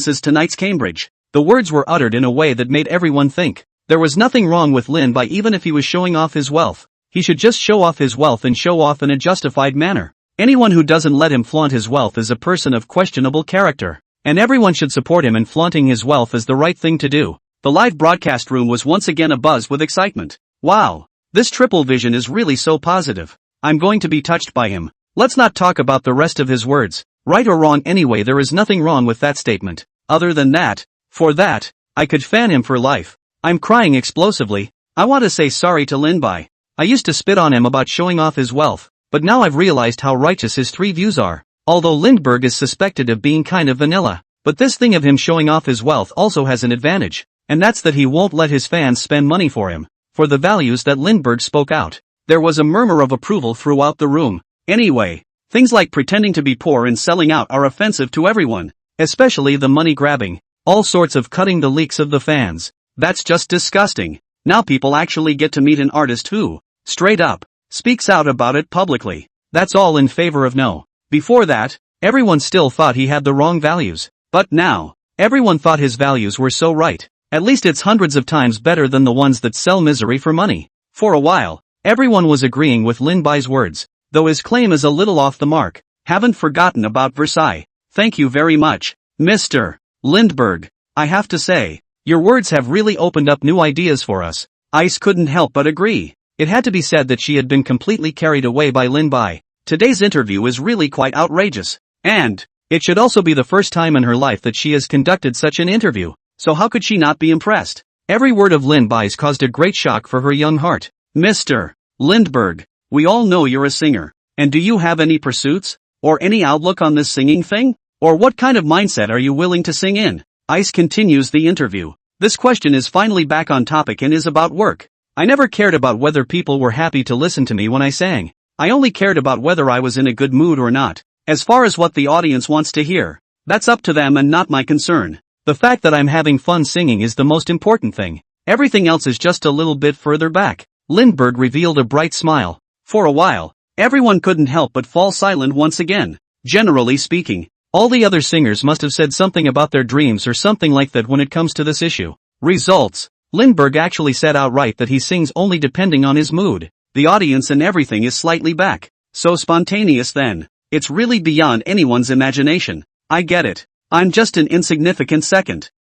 is tonight's Cambridge. The words were uttered in a way that made everyone think. There was nothing wrong with Lindbergh even if he was showing off his wealth. He should just show off his wealth and show off in a justified manner. Anyone who doesn't let him flaunt his wealth is a person of questionable character. And everyone should support him in flaunting his wealth as the right thing to do. The live broadcast room was once again abuzz with excitement. Wow, this triple vision is really so positive. I'm going to be touched by him. Let's not talk about the rest of his words. Right or wrong anyway, there is nothing wrong with that statement. Other than that, for that, I could fan him for life. I'm crying explosively. I want to say sorry to Lindbergh. I used to spit on him about showing off his wealth, but now I've realized how righteous his 3 views are. Although Lindbergh is suspected of being kind of vanilla, but this thing of him showing off his wealth also has an advantage, and that's that he won't let his fans spend money for him, for the values that Lindbergh spoke out. There was a murmur of approval throughout the room. Anyway, things like pretending to be poor and selling out are offensive to everyone, especially the money grabbing, all sorts of cutting the leaks of the fans. That's just disgusting. Now people actually get to meet an artist who, straight up, speaks out about it publicly. That's all in favor of no. Before that, everyone still thought he had the wrong values. But now, everyone thought his values were so right. At least it's hundreds of times better than the ones that sell misery for money. For a while, everyone was agreeing with Lin Bai's words, though his claim is a little off the mark. Haven't forgotten about Versailles. Thank you very much, Mr. Lindbergh. I have to say, your words have really opened up new ideas for us. Ice couldn't help but agree. It had to be said that she had been completely carried away by Lin Bai. Today's interview is really quite outrageous. And it should also be the first time in her life that she has conducted such an interview, so how could she not be impressed? Every word of Lin Bai's caused a great shock for her young heart. Mr. Lindbergh, we all know you're a singer. And do you have any pursuits? Or any outlook on this singing thing? Or what kind of mindset are you willing to sing in? Ice continues the interview. This question is finally back on topic and is about work. I never cared about whether people were happy to listen to me when I sang. I only cared about whether I was in a good mood or not. As far as what the audience wants to hear, that's up to them and not my concern. The fact that I'm having fun singing is the most important thing. Everything else is just a little bit further back. Lindbergh revealed a bright smile. For a while, everyone couldn't help but fall silent once again. Generally speaking, all the other singers must have said something about their dreams or something like that when it comes to this issue. Results. Lindbergh actually said outright that he sings only depending on his mood. The audience and everything is slightly back. So spontaneous then. It's really beyond anyone's imagination. I get it. I'm just an insignificant second.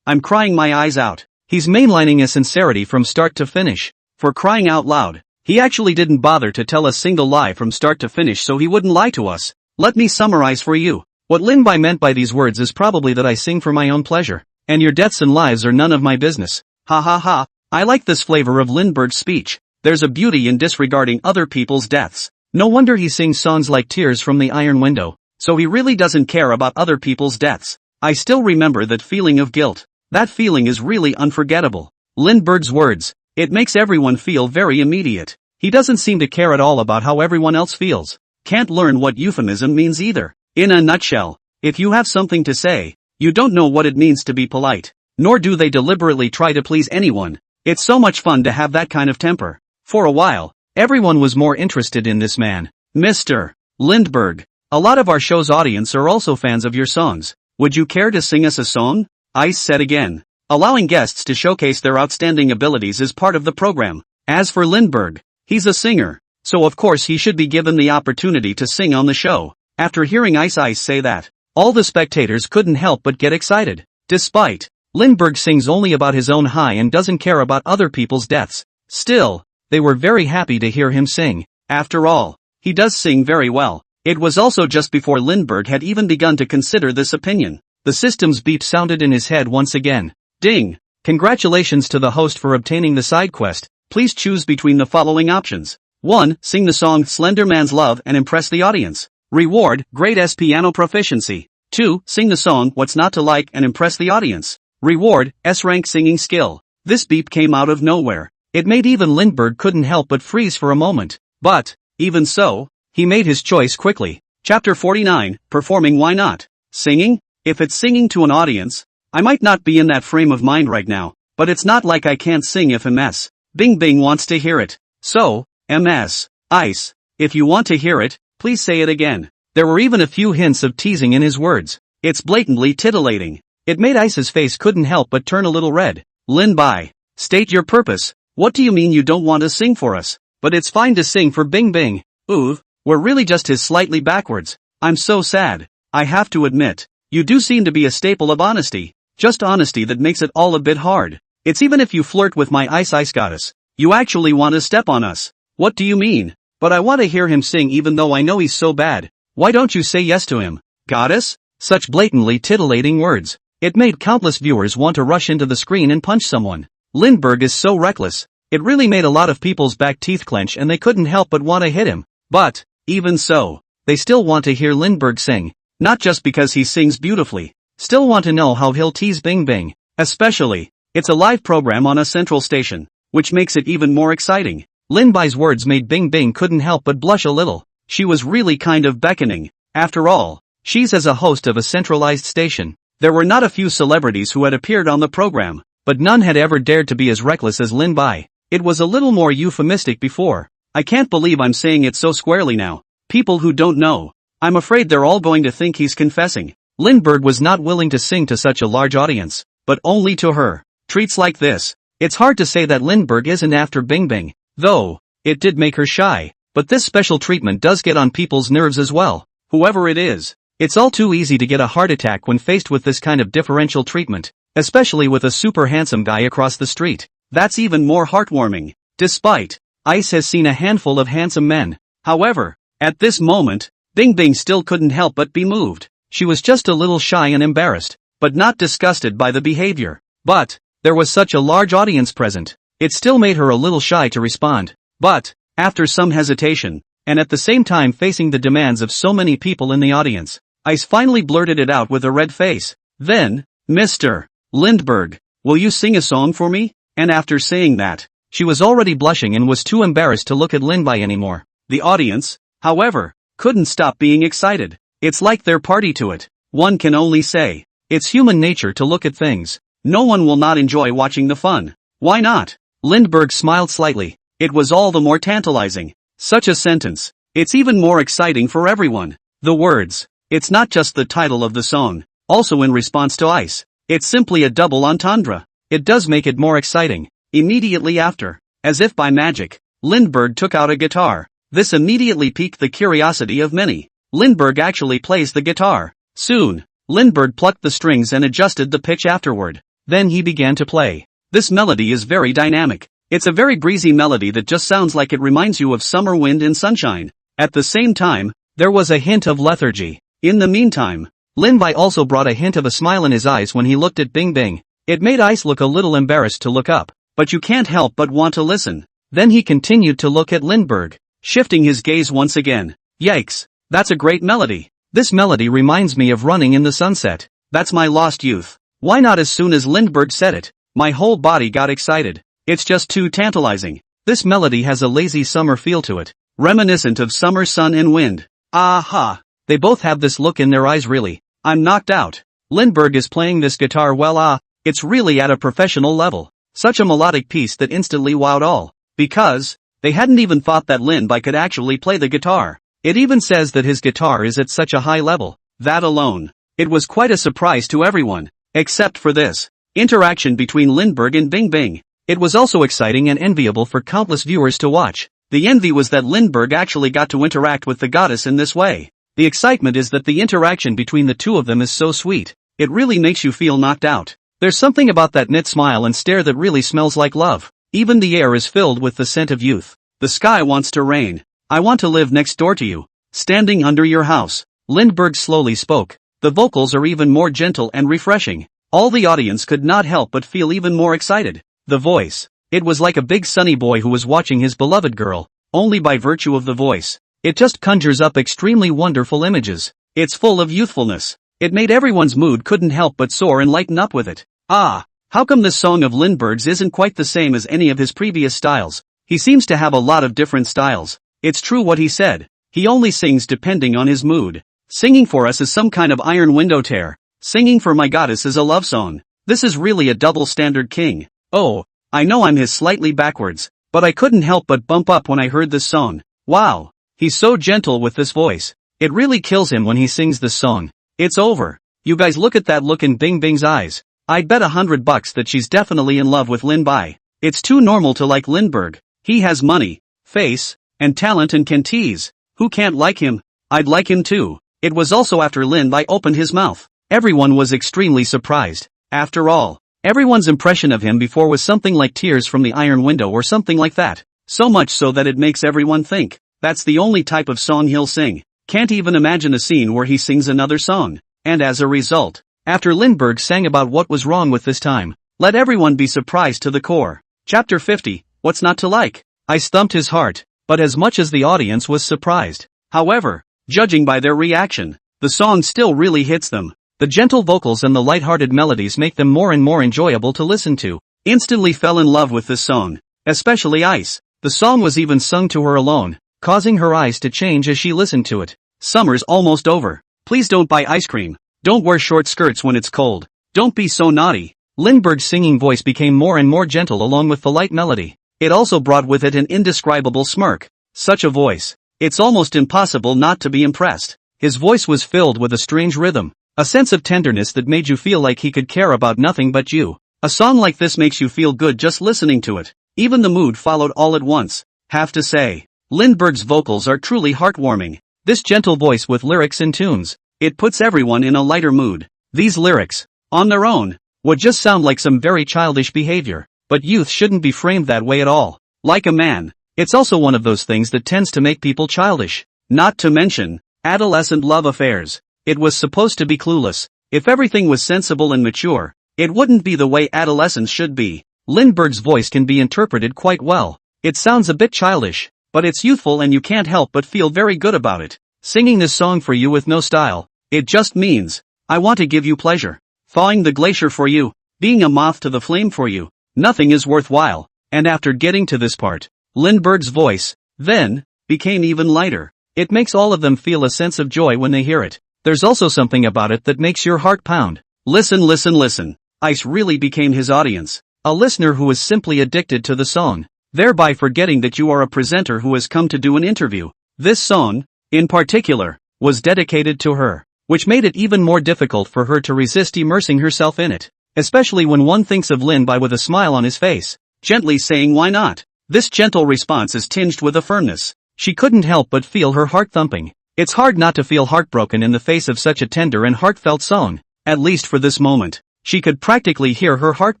I'm crying my eyes out. He's mainlining a sincerity from start to finish. For crying out loud, he actually didn't bother to tell a single lie from start to finish so he wouldn't lie to us. Let me summarize for you. What Lin Bai meant by these words is probably that I sing for my own pleasure, and your deaths and lives are none of my business. Ha ha ha. I like this flavor of Lindbergh's speech. There's a beauty in disregarding other people's deaths. No wonder he sings songs like Tears from the Iron Window. So he really doesn't care about other people's deaths. I still remember that feeling of guilt. That feeling is really unforgettable. Lindbergh's words. It makes everyone feel very immediate. He doesn't seem to care at all about how everyone else feels. Can't learn what euphemism means either. In a nutshell, if you have something to say, you don't know what it means to be polite. Nor do they deliberately try to please anyone. It's so much fun to have that kind of temper. For a while, everyone was more interested in this man, Mr. Lindbergh. A lot of our show's audience are also fans of your songs. Would you care to sing us a song? Ice said again. Allowing guests to showcase their outstanding abilities is part of the program. As for Lindbergh, he's a singer, so of course he should be given the opportunity to sing on the show. After hearing Ice say that, all the spectators couldn't help but get excited. Despite, Lindbergh sings only about his own high and doesn't care about other people's deaths. Still, they were very happy to hear him sing. After all, he does sing very well. It was also just before Lindbergh had even begun to consider this opinion. The system's beep sounded in his head once again. Ding! Congratulations to the host for obtaining the side quest. Please choose between the following options. 1. Sing the song Slender Man's Love and impress the audience. Reward, Grade S piano proficiency. 2. Sing the song What's Not to Like and impress the audience. Reward, S-rank singing skill. This beep came out of nowhere. It made even Lindbergh couldn't help but freeze for a moment. But, even so, he made his choice quickly. Chapter 49, Performing Why Not? Singing? If it's singing to an audience, I might not be in that frame of mind right now, but it's not like I can't sing if MS. Bing Bing wants to hear it. So, MS. Ice. If you want to hear it, please say it again. There were even a few hints of teasing in his words. It's blatantly titillating. It made Ice's face couldn't help but turn a little red. Lin Bai. State your purpose. What do you mean you don't want to sing for us? But it's fine to sing for Bing Bing. Ooh, we're really just his slightly backwards. I'm so sad. I have to admit, you do seem to be a staple of honesty. Just honesty that makes it all a bit hard. It's even if you flirt with my ice goddess. You actually want to step on us. What do you mean? But I want to hear him sing even though I know he's so bad. Why don't you say yes to him? Goddess? Such blatantly titillating words. It made countless viewers want to rush into the screen and punch someone. Lindbergh is so reckless. It really made a lot of people's back teeth clench and they couldn't help but want to hit him. But, even so, they still want to hear Lindbergh sing. Not just because he sings beautifully. Still want to know how he'll tease Bing Bing. Especially, it's a live program on a central station, which makes it even more exciting. Lin Bai's words made Bing Bing couldn't help but blush a little. She was really kind of beckoning. After all, she's as a host of a centralized station. There were not a few celebrities who had appeared on the program, but none had ever dared to be as reckless as Lin Bai. It was a little more euphemistic before. I can't believe I'm saying it so squarely now. People who don't know. I'm afraid they're all going to think he's confessing. Lindbergh was not willing to sing to such a large audience, but only to her. Treats like this. It's hard to say that Lindbergh isn't after Bing Bing, though, it did make her shy. But this special treatment does get on people's nerves as well. Whoever it is. It's all too easy to get a heart attack when faced with this kind of differential treatment, especially with a super handsome guy across the street. That's even more heartwarming. Despite, Ice has seen a handful of handsome men. However, at this moment, Bing Bing still couldn't help but be moved. She was just a little shy and embarrassed, but not disgusted by the behavior. But, there was such a large audience present. It still made her a little shy to respond. But, after some hesitation, and at the same time facing the demands of so many people in the audience, Ice finally blurted it out with a red face. Then, Mr. Lindbergh, will you sing a song for me? And after saying that, she was already blushing and was too embarrassed to look at Lin Bai anymore. The audience, however, couldn't stop being excited. It's like they're party to it. One can only say, it's human nature to look at things. No one will not enjoy watching the fun. Why not? Lindbergh smiled slightly. It was all the more tantalizing. Such a sentence. It's even more exciting for everyone. The words. It's not just the title of the song. Also in response to Ice. It's simply a double entendre. It does make it more exciting. Immediately after, as if by magic, Lindbergh took out a guitar. This immediately piqued the curiosity of many. Lindbergh actually plays the guitar. Soon, Lindbergh plucked the strings and adjusted the pitch afterward. Then he began to play. This melody is very dynamic. It's a very breezy melody that just sounds like it reminds you of summer wind and sunshine. At the same time, there was a hint of lethargy. In the meantime, Lin Bai also brought a hint of a smile in his eyes when he looked at Bing Bing. It made Ice look a little embarrassed to look up, but you can't help but want to listen. Then he continued to look at Lindbergh, shifting his gaze once again. Yikes, that's a great melody. This melody reminds me of running in the sunset. That's my lost youth. Why not? As soon as Lindbergh said it, my whole body got excited. It's just too tantalizing. This melody has a lazy summer feel to it, reminiscent of summer sun and wind. Aha! They both have this look in their eyes really. I'm knocked out. Lindbergh is playing this guitar well it's really at a professional level. Such a melodic piece that instantly wowed all. Because, they hadn't even thought that Lin Bai could actually play the guitar. It even says that his guitar is at such a high level. That alone. It was quite a surprise to everyone. Except for this interaction between Lindbergh and Bing Bing. It was also exciting and enviable for countless viewers to watch. The envy was that Lindbergh actually got to interact with the goddess in this way. The excitement is that the interaction between the two of them is so sweet. It really makes you feel knocked out. There's something about that knit smile and stare that really smells like love. Even the air is filled with the scent of youth. The sky wants to rain. I want to live next door to you. Standing under your house. Lindbergh slowly spoke. The vocals are even more gentle and refreshing. All the audience could not help but feel even more excited. The voice. It was like a big sunny boy who was watching his beloved girl. Only by virtue of the voice. It just conjures up extremely wonderful images. It's full of youthfulness. It made everyone's mood couldn't help but soar and lighten up with it. How come this song of Lindbergh's isn't quite the same as any of his previous styles? He seems to have a lot of different styles. It's true what he said. He only sings depending on his mood. Singing for us is some kind of iron window tear. Singing for my goddess is a love song. This is really a double standard king. Oh, I know I'm his slightly backwards, but I couldn't help but bump up when I heard this song. Wow, he's so gentle with this voice. It really kills him when he sings this song. It's over. You guys look at that look in Bing Bing's eyes. I'd bet $100 that she's definitely in love with Lin Bai. It's too normal to like Lindbergh. He has money, face, and talent and can tease. Who can't like him? I'd like him too. It was also after Lin Bai opened his mouth. Everyone was extremely surprised. After all, everyone's impression of him before was something like tears from the iron window or something like that. So much so that it makes everyone think, that's the only type of song he'll sing. Can't even imagine a scene where he sings another song. And as a result, after Lindbergh sang about what was wrong with this time, let everyone be surprised to the core. Chapter 50, What's not to like? Ice thumped his heart, but as much as the audience was surprised. However, judging by their reaction, the song still really hits them. The gentle vocals and the light-hearted melodies make them more and more enjoyable to listen to. Instantly fell in love with this song. Especially Ice. The song was even sung to her alone, causing her eyes to change as she listened to it. Summer's almost over. Please don't buy ice cream. Don't wear short skirts when it's cold. Don't be so naughty. Lindbergh's singing voice became more and more gentle along with the light melody. It also brought with it an indescribable smirk. Such a voice. It's almost impossible not to be impressed. His voice was filled with a strange rhythm, a sense of tenderness that made you feel like he could care about nothing but you. A song like this makes you feel good just listening to it. Even the mood followed all at once. Have to say, Lindbergh's vocals are truly heartwarming. This gentle voice with lyrics and tunes, it puts everyone in a lighter mood. These lyrics, on their own, would just sound like some very childish behavior, but youth shouldn't be framed that way at all. Like a man, it's also one of those things that tends to make people childish. Not to mention, adolescent love affairs. It was supposed to be clueless. If everything was sensible and mature, it wouldn't be the way adolescence should be. Lindbergh's voice can be interpreted quite well. It sounds a bit childish, but it's youthful and you can't help but feel very good about it. Singing this song for you with no style, it just means, I want to give you pleasure. Thawing the glacier for you, being a moth to the flame for you, nothing is worthwhile. And after getting to this part, Lindbergh's voice, then, became even lighter. It makes all of them feel a sense of joy when they hear it. There's also something about it that makes your heart pound. Listen, listen, listen. Ice really became his audience. A listener who was simply addicted to the song, thereby forgetting that you are a presenter who has come to do an interview. This song, in particular, was dedicated to her, which made it even more difficult for her to resist immersing herself in it. Especially when one thinks of Lin Bai with a smile on his face, gently saying why not. This gentle response is tinged with a firmness. She couldn't help but feel her heart thumping. It's hard not to feel heartbroken in the face of such a tender and heartfelt song. At least for this moment, she could practically hear her heart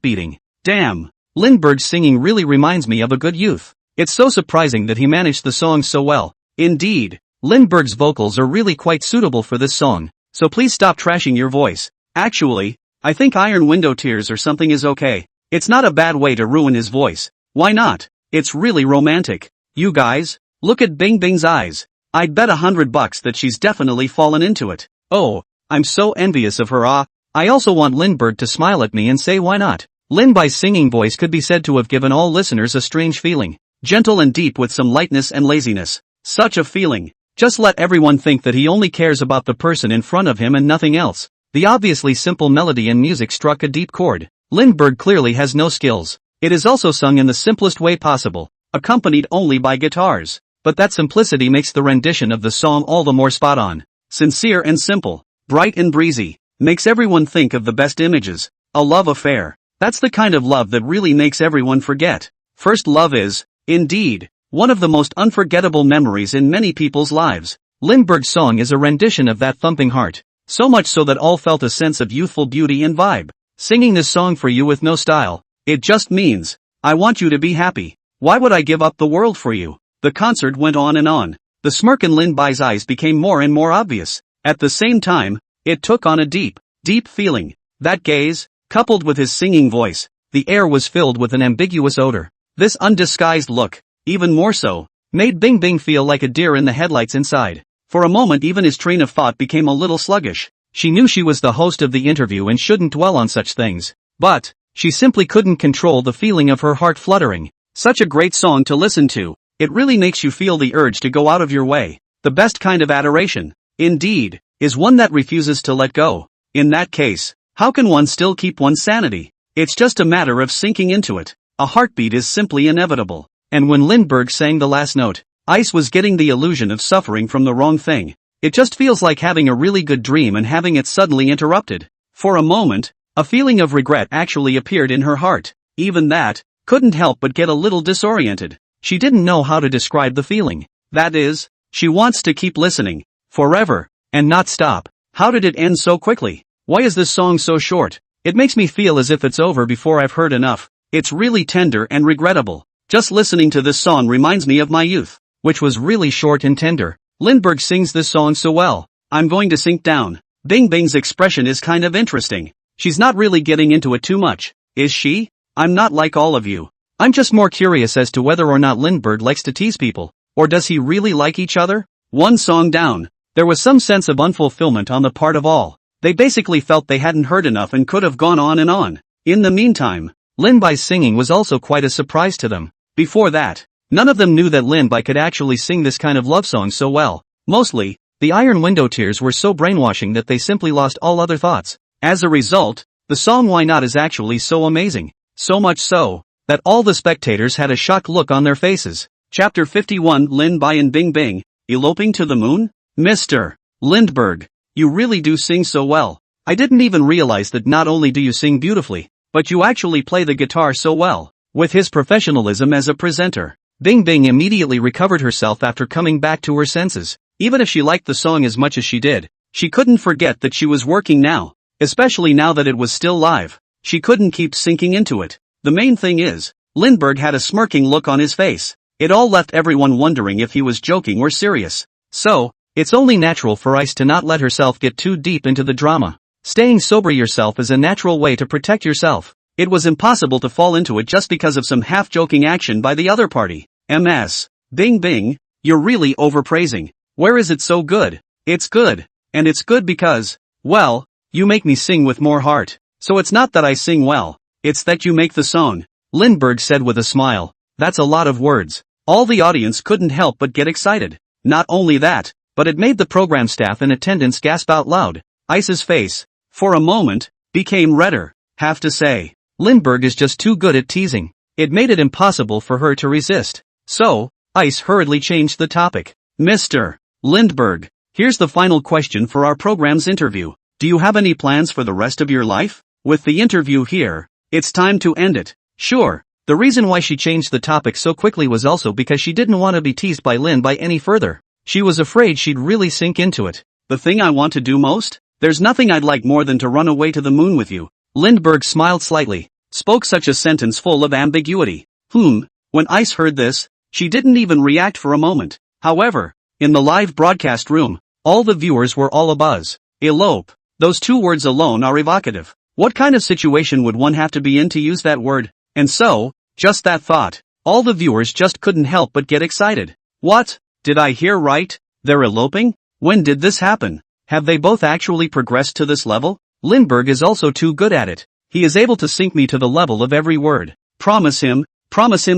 beating. Damn, Lindbergh's singing really reminds me of a good youth. It's so surprising that he managed the song so well. Indeed, Lindbergh's vocals are really quite suitable for this song, so please stop trashing your voice. Actually, I think Iron Window Tears or something is okay. It's not a bad way to ruin his voice. Why not? It's really romantic. You guys, look at Bing Bing's eyes. I'd bet $100 that she's definitely fallen into it. Oh, I'm so envious of her. I also want Lindbergh to smile at me and say why not. Lin Bai's singing voice could be said to have given all listeners a strange feeling. Gentle and deep with some lightness and laziness. Such a feeling. Just let everyone think that he only cares about the person in front of him and nothing else. The obviously simple melody and music struck a deep chord. Lindbergh clearly has no skills. It is also sung in the simplest way possible, accompanied only by guitars. But that simplicity makes the rendition of the song all the more spot on. Sincere and simple, bright and breezy, makes everyone think of the best images. A love affair. That's the kind of love that really makes everyone forget. First love is, indeed, one of the most unforgettable memories in many people's lives. Lindbergh's song is a rendition of that thumping heart. So much so that all felt a sense of youthful beauty and vibe. Singing this song for you with no style, it just means, I want you to be happy. Why would I give up the world for you? The concert went on and on. The smirk in Lin Bai's eyes became more and more obvious. At the same time, it took on a deep, deep feeling. That gaze, coupled with his singing voice, the air was filled with an ambiguous odor. This undisguised look, even more so, made Bing Bing feel like a deer in the headlights inside. For a moment even his train of thought became a little sluggish. She knew she was the host of the interview and shouldn't dwell on such things. But, she simply couldn't control the feeling of her heart fluttering. Such a great song to listen to. It really makes you feel the urge to go out of your way. The best kind of adoration, indeed, is one that refuses to let go. In that case, how can one still keep one's sanity? It's just a matter of sinking into it. A heartbeat is simply inevitable. And when Lindbergh sang the last note, Ice was getting the illusion of suffering from the wrong thing. It just feels like having a really good dream and having it suddenly interrupted. For a moment, a feeling of regret actually appeared in her heart. Even that, couldn't help but get a little disoriented. She didn't know how to describe the feeling. That is, she wants to keep listening, forever, and not stop. How did it end so quickly? Why is this song so short? It makes me feel as if it's over before I've heard enough. It's really tender and regrettable. Just listening to this song reminds me of my youth, which was really short and tender. Lindbergh sings this song so well. I'm going to sink down. Bing Bing's expression is kind of interesting. She's not really getting into it too much, is she? I'm not like all of you. I'm just more curious as to whether or not Lindbergh likes to tease people, or does he really like each other? One song down. There was some sense of unfulfillment on the part of all. They basically felt they hadn't heard enough and could have gone on and on. In the meantime, Linbai's singing was also quite a surprise to them. Before that, none of them knew that Linbai could actually sing this kind of love song so well. Mostly, the Iron Window tears were so brainwashing that they simply lost all other thoughts. As a result, the song Why Not is actually so amazing. So much so, that all the spectators had a shocked look on their faces. Chapter 51 Linbai and Bing Bing, eloping to the moon? Mr. Lindbergh, you really do sing so well. I didn't even realize that not only do you sing beautifully, but you actually play the guitar so well. With his professionalism as a presenter, Bing Bing immediately recovered herself after coming back to her senses. Even if she liked the song as much as she did, she couldn't forget that she was working now, especially now that it was still live. She couldn't keep sinking into it. The main thing is, Lindbergh had a smirking look on his face. It all left everyone wondering if he was joking or serious. So, it's only natural for Ice to not let herself get too deep into the drama. Staying sober yourself is a natural way to protect yourself. It was impossible to fall into it just because of some half-joking action by the other party. MS. Bing Bing, you're really overpraising. Where is it so good? It's good. And it's good because, well, you make me sing with more heart. So it's not that I sing well, it's that you make the song. Lindbergh said with a smile. That's a lot of words. All the audience couldn't help but get excited. Not only that, but it made the program staff in attendance gasp out loud. Ice's face, for a moment, became redder. Have to say, Lindbergh is just too good at teasing. It made it impossible for her to resist. So, Ice hurriedly changed the topic. Mr. Lindbergh, here's the final question for our program's interview. Do you have any plans for the rest of your life? With the interview here, it's time to end it. Sure. The reason why she changed the topic so quickly was also because she didn't want to be teased by Linbai any further. She was afraid she'd really sink into it. The thing I want to do most? There's nothing I'd like more than to run away to the moon with you. Lindbergh smiled slightly, spoke such a sentence full of ambiguity. When Ice heard this, she didn't even react for a moment. However, in the live broadcast room, all the viewers were all abuzz. Elope. Those two words alone are evocative. What kind of situation would one have to be in to use that word? And so, just that thought, all the viewers just couldn't help but get excited. What? Did I hear right? They're eloping? When did this happen? Have they both actually progressed to this level? Lindbergh is also too good at it. He is able to sink me to the level of every word. Promise him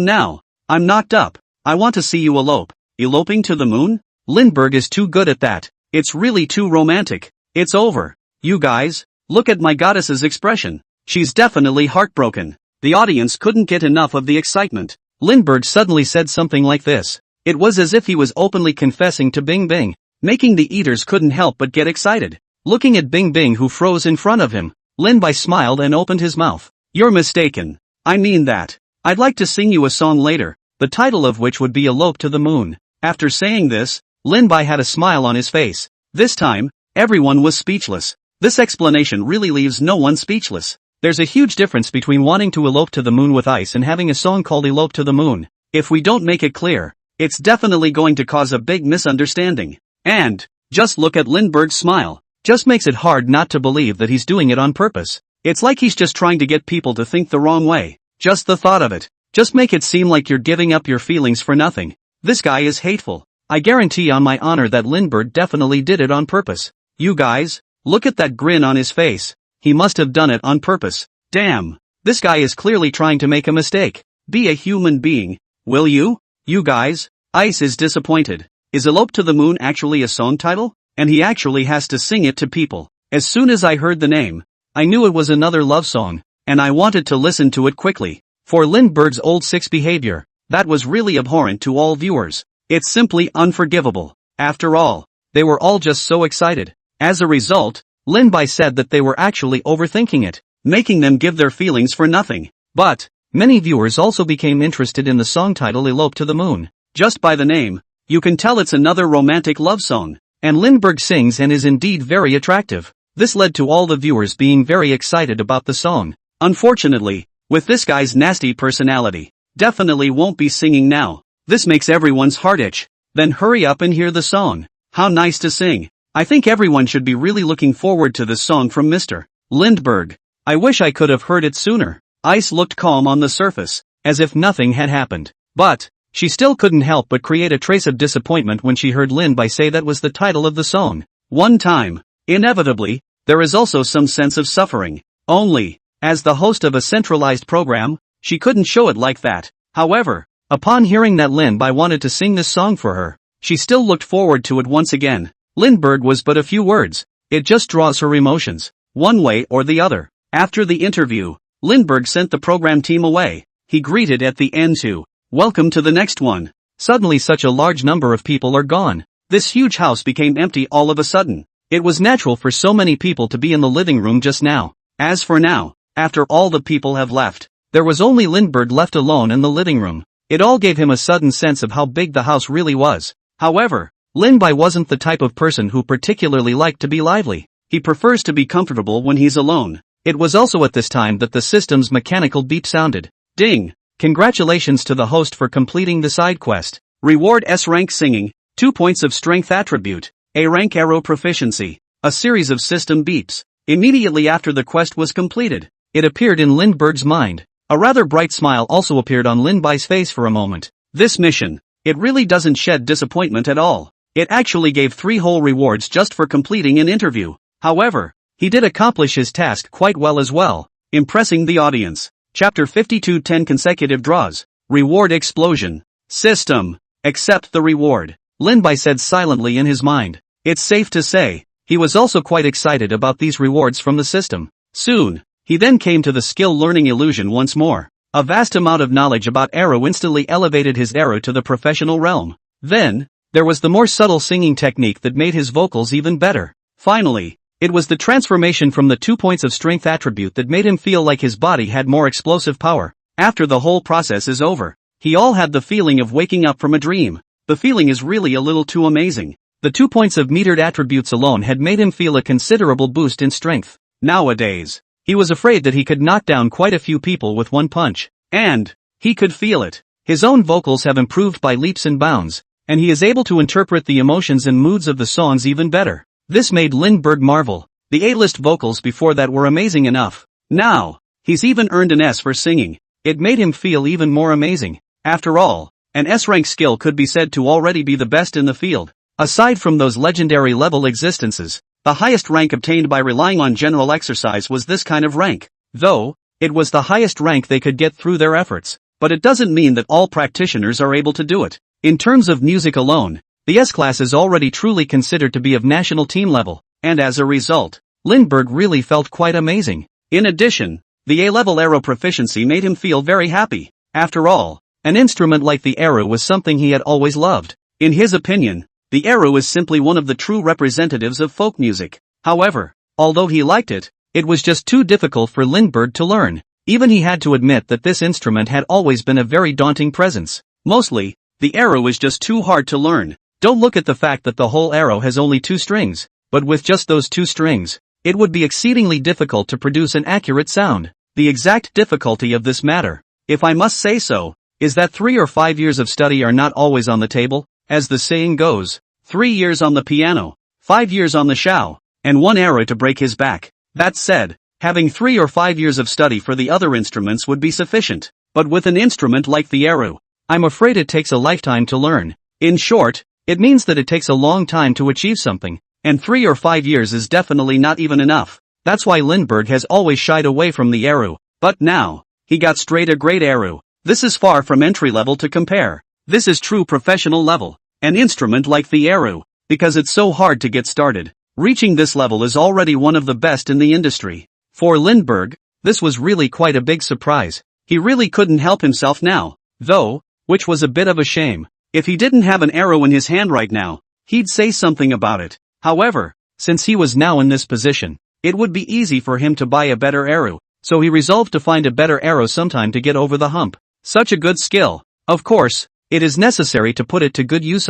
now. I'm knocked up. I want to see you elope. Eloping to the moon? Lindbergh is too good at that. It's really too romantic. It's over. You guys, look at my goddess's expression. She's definitely heartbroken. The audience couldn't get enough of the excitement. Lindbergh suddenly said something like this. It was as if he was openly confessing to Bing Bing, making the eaters couldn't help but get excited. Looking at Bing Bing who froze in front of him, Linbai smiled and opened his mouth. You're mistaken. I mean that. I'd like to sing you a song later, the title of which would be Elope to the Moon. After saying this, Linbai had a smile on his face. This time, everyone was speechless. This explanation really leaves no one speechless. There's a huge difference between wanting to elope to the moon with Ice and having a song called Elope to the Moon. If we don't make it clear, it's definitely going to cause a big misunderstanding. And, just look at Lindbergh's smile. Just makes it hard not to believe that he's doing it on purpose. It's like he's just trying to get people to think the wrong way. Just the thought of it. Just make it seem like you're giving up your feelings for nothing. This guy is hateful. I guarantee on my honor that Lindbergh definitely did it on purpose. You guys, look at that grin on his face. He must have done it on purpose. Damn. This guy is clearly trying to make a mistake. Be a human being, will you? You guys, Ice is disappointed. Is Elope to the Moon actually a song title? And he actually has to sing it to people. As soon as I heard the name, I knew it was another love song, and I wanted to listen to it quickly. For Lindbergh's old six behavior, that was really abhorrent to all viewers. It's simply unforgivable. After all, they were all just so excited. As a result, Linbai said that they were actually overthinking it, making them give their feelings for nothing. But, many viewers also became interested in the song title Elope to the Moon. Just by the name, you can tell it's another romantic love song. And Lindbergh sings and is indeed very attractive. This led to all the viewers being very excited about the song. Unfortunately, with this guy's nasty personality, definitely won't be singing now. This makes everyone's heart itch. Then hurry up and hear the song. How nice to sing. I think everyone should be really looking forward to this song from Mr. Lindbergh. I wish I could have heard it sooner. Ice looked calm on the surface, as if nothing had happened. But she still couldn't help but create a trace of disappointment when she heard Lin Bai say that was the title of the song. One time. Inevitably, there is also some sense of suffering. Only, as the host of a centralized program, she couldn't show it like that. However, upon hearing that Lin Bai wanted to sing this song for her, she still looked forward to it once again. Lindbergh was but a few words. It just draws her emotions, one way or the other. After the interview, Lindbergh sent the program team away. He greeted at the end to, "Welcome to the next one." Suddenly such a large number of people are gone. This huge house became empty all of a sudden. It was natural for so many people to be in the living room just now. As for now, after all the people have left, there was only Lindbergh left alone in the living room. It all gave him a sudden sense of how big the house really was. However, Lin Bai wasn't the type of person who particularly liked to be lively. He prefers to be comfortable when he's alone. It was also at this time that the system's mechanical beep sounded. Ding! Congratulations to the host for completing the side quest. Reward S rank singing, 2 points of strength attribute, A rank arrow proficiency. A series of system beeps. Immediately after the quest was completed, it appeared in Lindbergh's mind. A rather bright smile also appeared on Lin Bai's face for a moment. This mission, it really doesn't shed disappointment at all. It actually gave 3 whole rewards just for completing an interview. However, he did accomplish his task quite well as well, impressing the audience. Chapter 52 10 consecutive draws. Reward explosion. System. Accept the reward. Lin Bai said silently in his mind. It's safe to say, he was also quite excited about these rewards from the system. Soon, he then came to the skill learning illusion once more. A vast amount of knowledge about arrow instantly elevated his arrow to the professional realm. Then, there was the more subtle singing technique that made his vocals even better. Finally, it was the transformation from the 2 points of strength attribute that made him feel like his body had more explosive power. After the whole process is over, he all had the feeling of waking up from a dream. The feeling is really a little too amazing. The 2 points of metered attributes alone had made him feel a considerable boost in strength. Nowadays, he was afraid that he could knock down quite a few people with one punch. And he could feel it. His own vocals have improved by leaps and bounds, and he is able to interpret the emotions and moods of the songs even better. This made Lindbergh marvel. The A-list vocals before that were amazing enough. Now, he's even earned an S for singing. It made him feel even more amazing. After all, an S-rank skill could be said to already be the best in the field. Aside from those legendary level existences, the highest rank obtained by relying on general exercise was this kind of rank. Though, it was the highest rank they could get through their efforts. But it doesn't mean that all practitioners are able to do it. In terms of music alone, the S-class is already truly considered to be of national team level, and as a result, Lindbergh really felt quite amazing. In addition, the A-level arrow proficiency made him feel very happy. After all, an instrument like the arrow was something he had always loved. In his opinion, the arrow is simply one of the true representatives of folk music. However, although he liked it, it was just too difficult for Lindbergh to learn. Even he had to admit that this instrument had always been a very daunting presence. Mostly, the arrow is just too hard to learn. Don't look at the fact that the whole arrow has only 2 strings, but with just those 2 strings, it would be exceedingly difficult to produce an accurate sound. The exact difficulty of this matter, if I must say so, is that 3 or 5 years of study are not always on the table. As the saying goes, 3 years on the piano, 5 years on the shao, and 1 arrow to break his back. That said, having 3 or 5 years of study for the other instruments would be sufficient. But with an instrument like the arrow, I'm afraid it takes a lifetime to learn. In short, it means that it takes a long time to achieve something, and 3 or 5 years is definitely not even enough. That's why Lindbergh has always shied away from the arrow. But now, he got straight a great arrow. This is far from entry level to compare. This is true professional level. An instrument like the arrow, because it's so hard to get started. Reaching this level is already one of the best in the industry. For Lindbergh, this was really quite a big surprise. He really couldn't help himself now, though, which was a bit of a shame. If he didn't have an arrow in his hand right now, he'd say something about it. However, since he was now in this position, it would be easy for him to buy a better arrow, so he resolved to find a better arrow sometime to get over the hump. Such a good skill. Of course, it is necessary to put it to good use.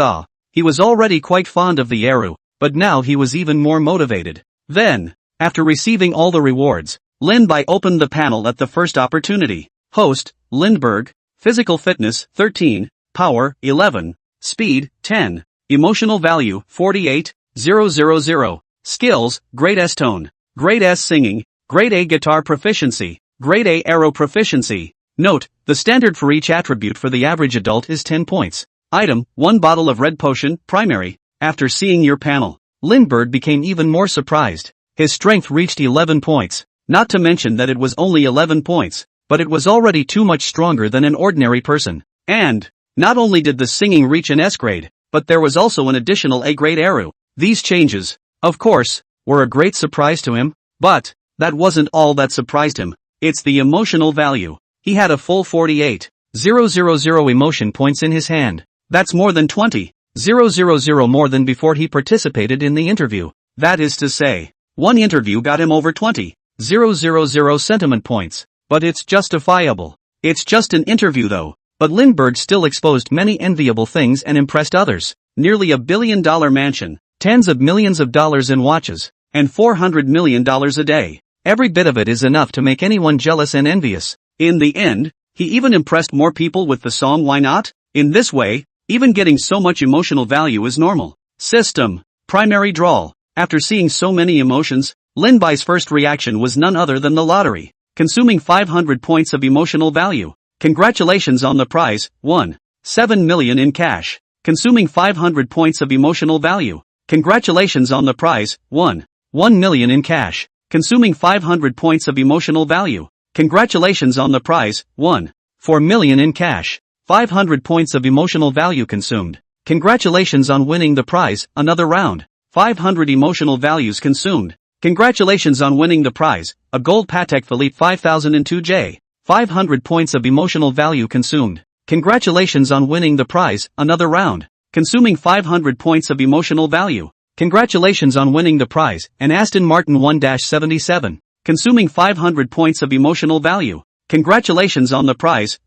He was already quite fond of the arrow, but now he was even more motivated. Then, after receiving all the rewards, Lin Bai opened the panel at the first opportunity. Host, Lindbergh, Physical Fitness, 13, Power, 11, Speed, 10, Emotional Value, 48,000, Skills, Grade S Tone, Grade S Singing, Grade A Guitar Proficiency, Grade A Arrow Proficiency, Note, the standard for each attribute for the average adult is 10 points. Item, 1 bottle of red potion, primary. After seeing your panel, Lindbergh became even more surprised. His strength reached 11 points. Not to mention that it was only 11 points, but it was already too much stronger than an ordinary person. And, not only did the singing reach an S grade, but there was also an additional A grade Eru. These changes, of course, were a great surprise to him, but that wasn't all that surprised him. It's the emotional value. He had a full 48,000 emotion points in his hand. That's more than 20,000 more than before he participated in the interview. That is to say, one interview got him over 20,000 sentiment points. But it's justifiable. It's just an interview though. But Lindbergh still exposed many enviable things and impressed others. Nearly $1 billion mansion, tens of millions of dollars in watches, and $400 million a day. Every bit of it is enough to make anyone jealous and envious. In the end, he even impressed more people with the song Why Not? In this way, even getting so much emotional value is normal. System. Primary draw. After seeing so many emotions, Lindbergh's first reaction was none other than the lottery. Consuming 500 points of emotional value. Congratulations on the prize, 7 million in cash. Consuming 500 points of emotional value. Congratulations on the prize, 1 million in cash. Consuming 500 points of emotional value. Congratulations on the prize, 4 million in cash. 500 points of emotional value consumed. Congratulations on winning the prize, another round. 500 emotional values consumed. Congratulations on winning the prize, a gold Patek Philippe 5002J. 500 points of emotional value consumed. Congratulations on winning the prize, another round. Consuming 500 points of emotional value. Congratulations on winning the prize, an Aston Martin 1-77. Consuming 500 points of emotional value. Congratulations on the prize,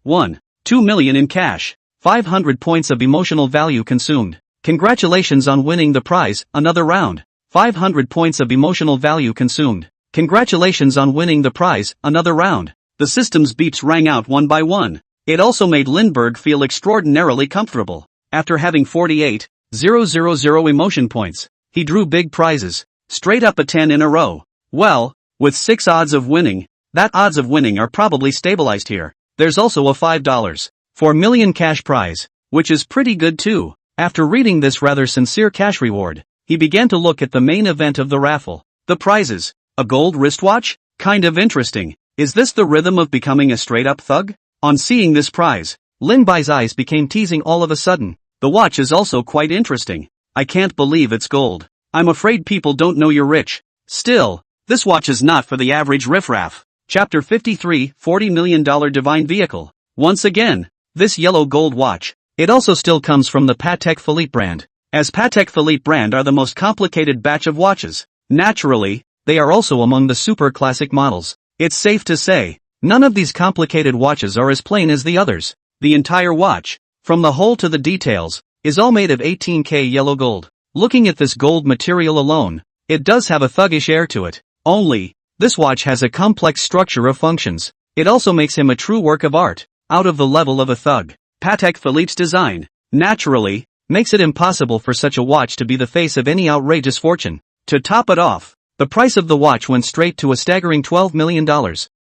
2 million in cash. 500 points of emotional value consumed. Congratulations on winning the prize, another round. 500 points of emotional value consumed. Congratulations on winning the prize, another round. The system's beeps rang out one by one. It also made Lindbergh feel extraordinarily comfortable. After having 48,000 emotion points, he drew big prizes. Straight up a 10 in a row. Well, with 6 odds of winning, that odds of winning are probably stabilized here. There's also a $5.4 million cash prize, which is pretty good too. After reading this rather sincere cash reward, he began to look at the main event of the raffle. The prizes. A gold wristwatch? Kind of interesting. Is this the rhythm of becoming a straight-up thug? On seeing this prize, Lindbergh's eyes became teasing all of a sudden. The watch is also quite interesting. I can't believe it's gold. I'm afraid people don't know you're rich. Still, this watch is not for the average riffraff. Chapter 53, $40 million Divine Vehicle. Once again, this yellow gold watch. It also still comes from the Patek Philippe brand. As Patek Philippe brand are the most complicated batch of watches. Naturally, they are also among the super classic models. It's safe to say, none of these complicated watches are as plain as the others. The entire watch, from the hole to the details, is all made of 18K yellow gold. Looking at this gold material alone, it does have a thuggish air to it. Only, this watch has a complex structure of functions. It also makes him a true work of art, out of the level of a thug. Patek Philippe's design, naturally, makes it impossible for such a watch to be the face of any outrageous fortune. To top it off, the price of the watch went straight to a staggering $12 million.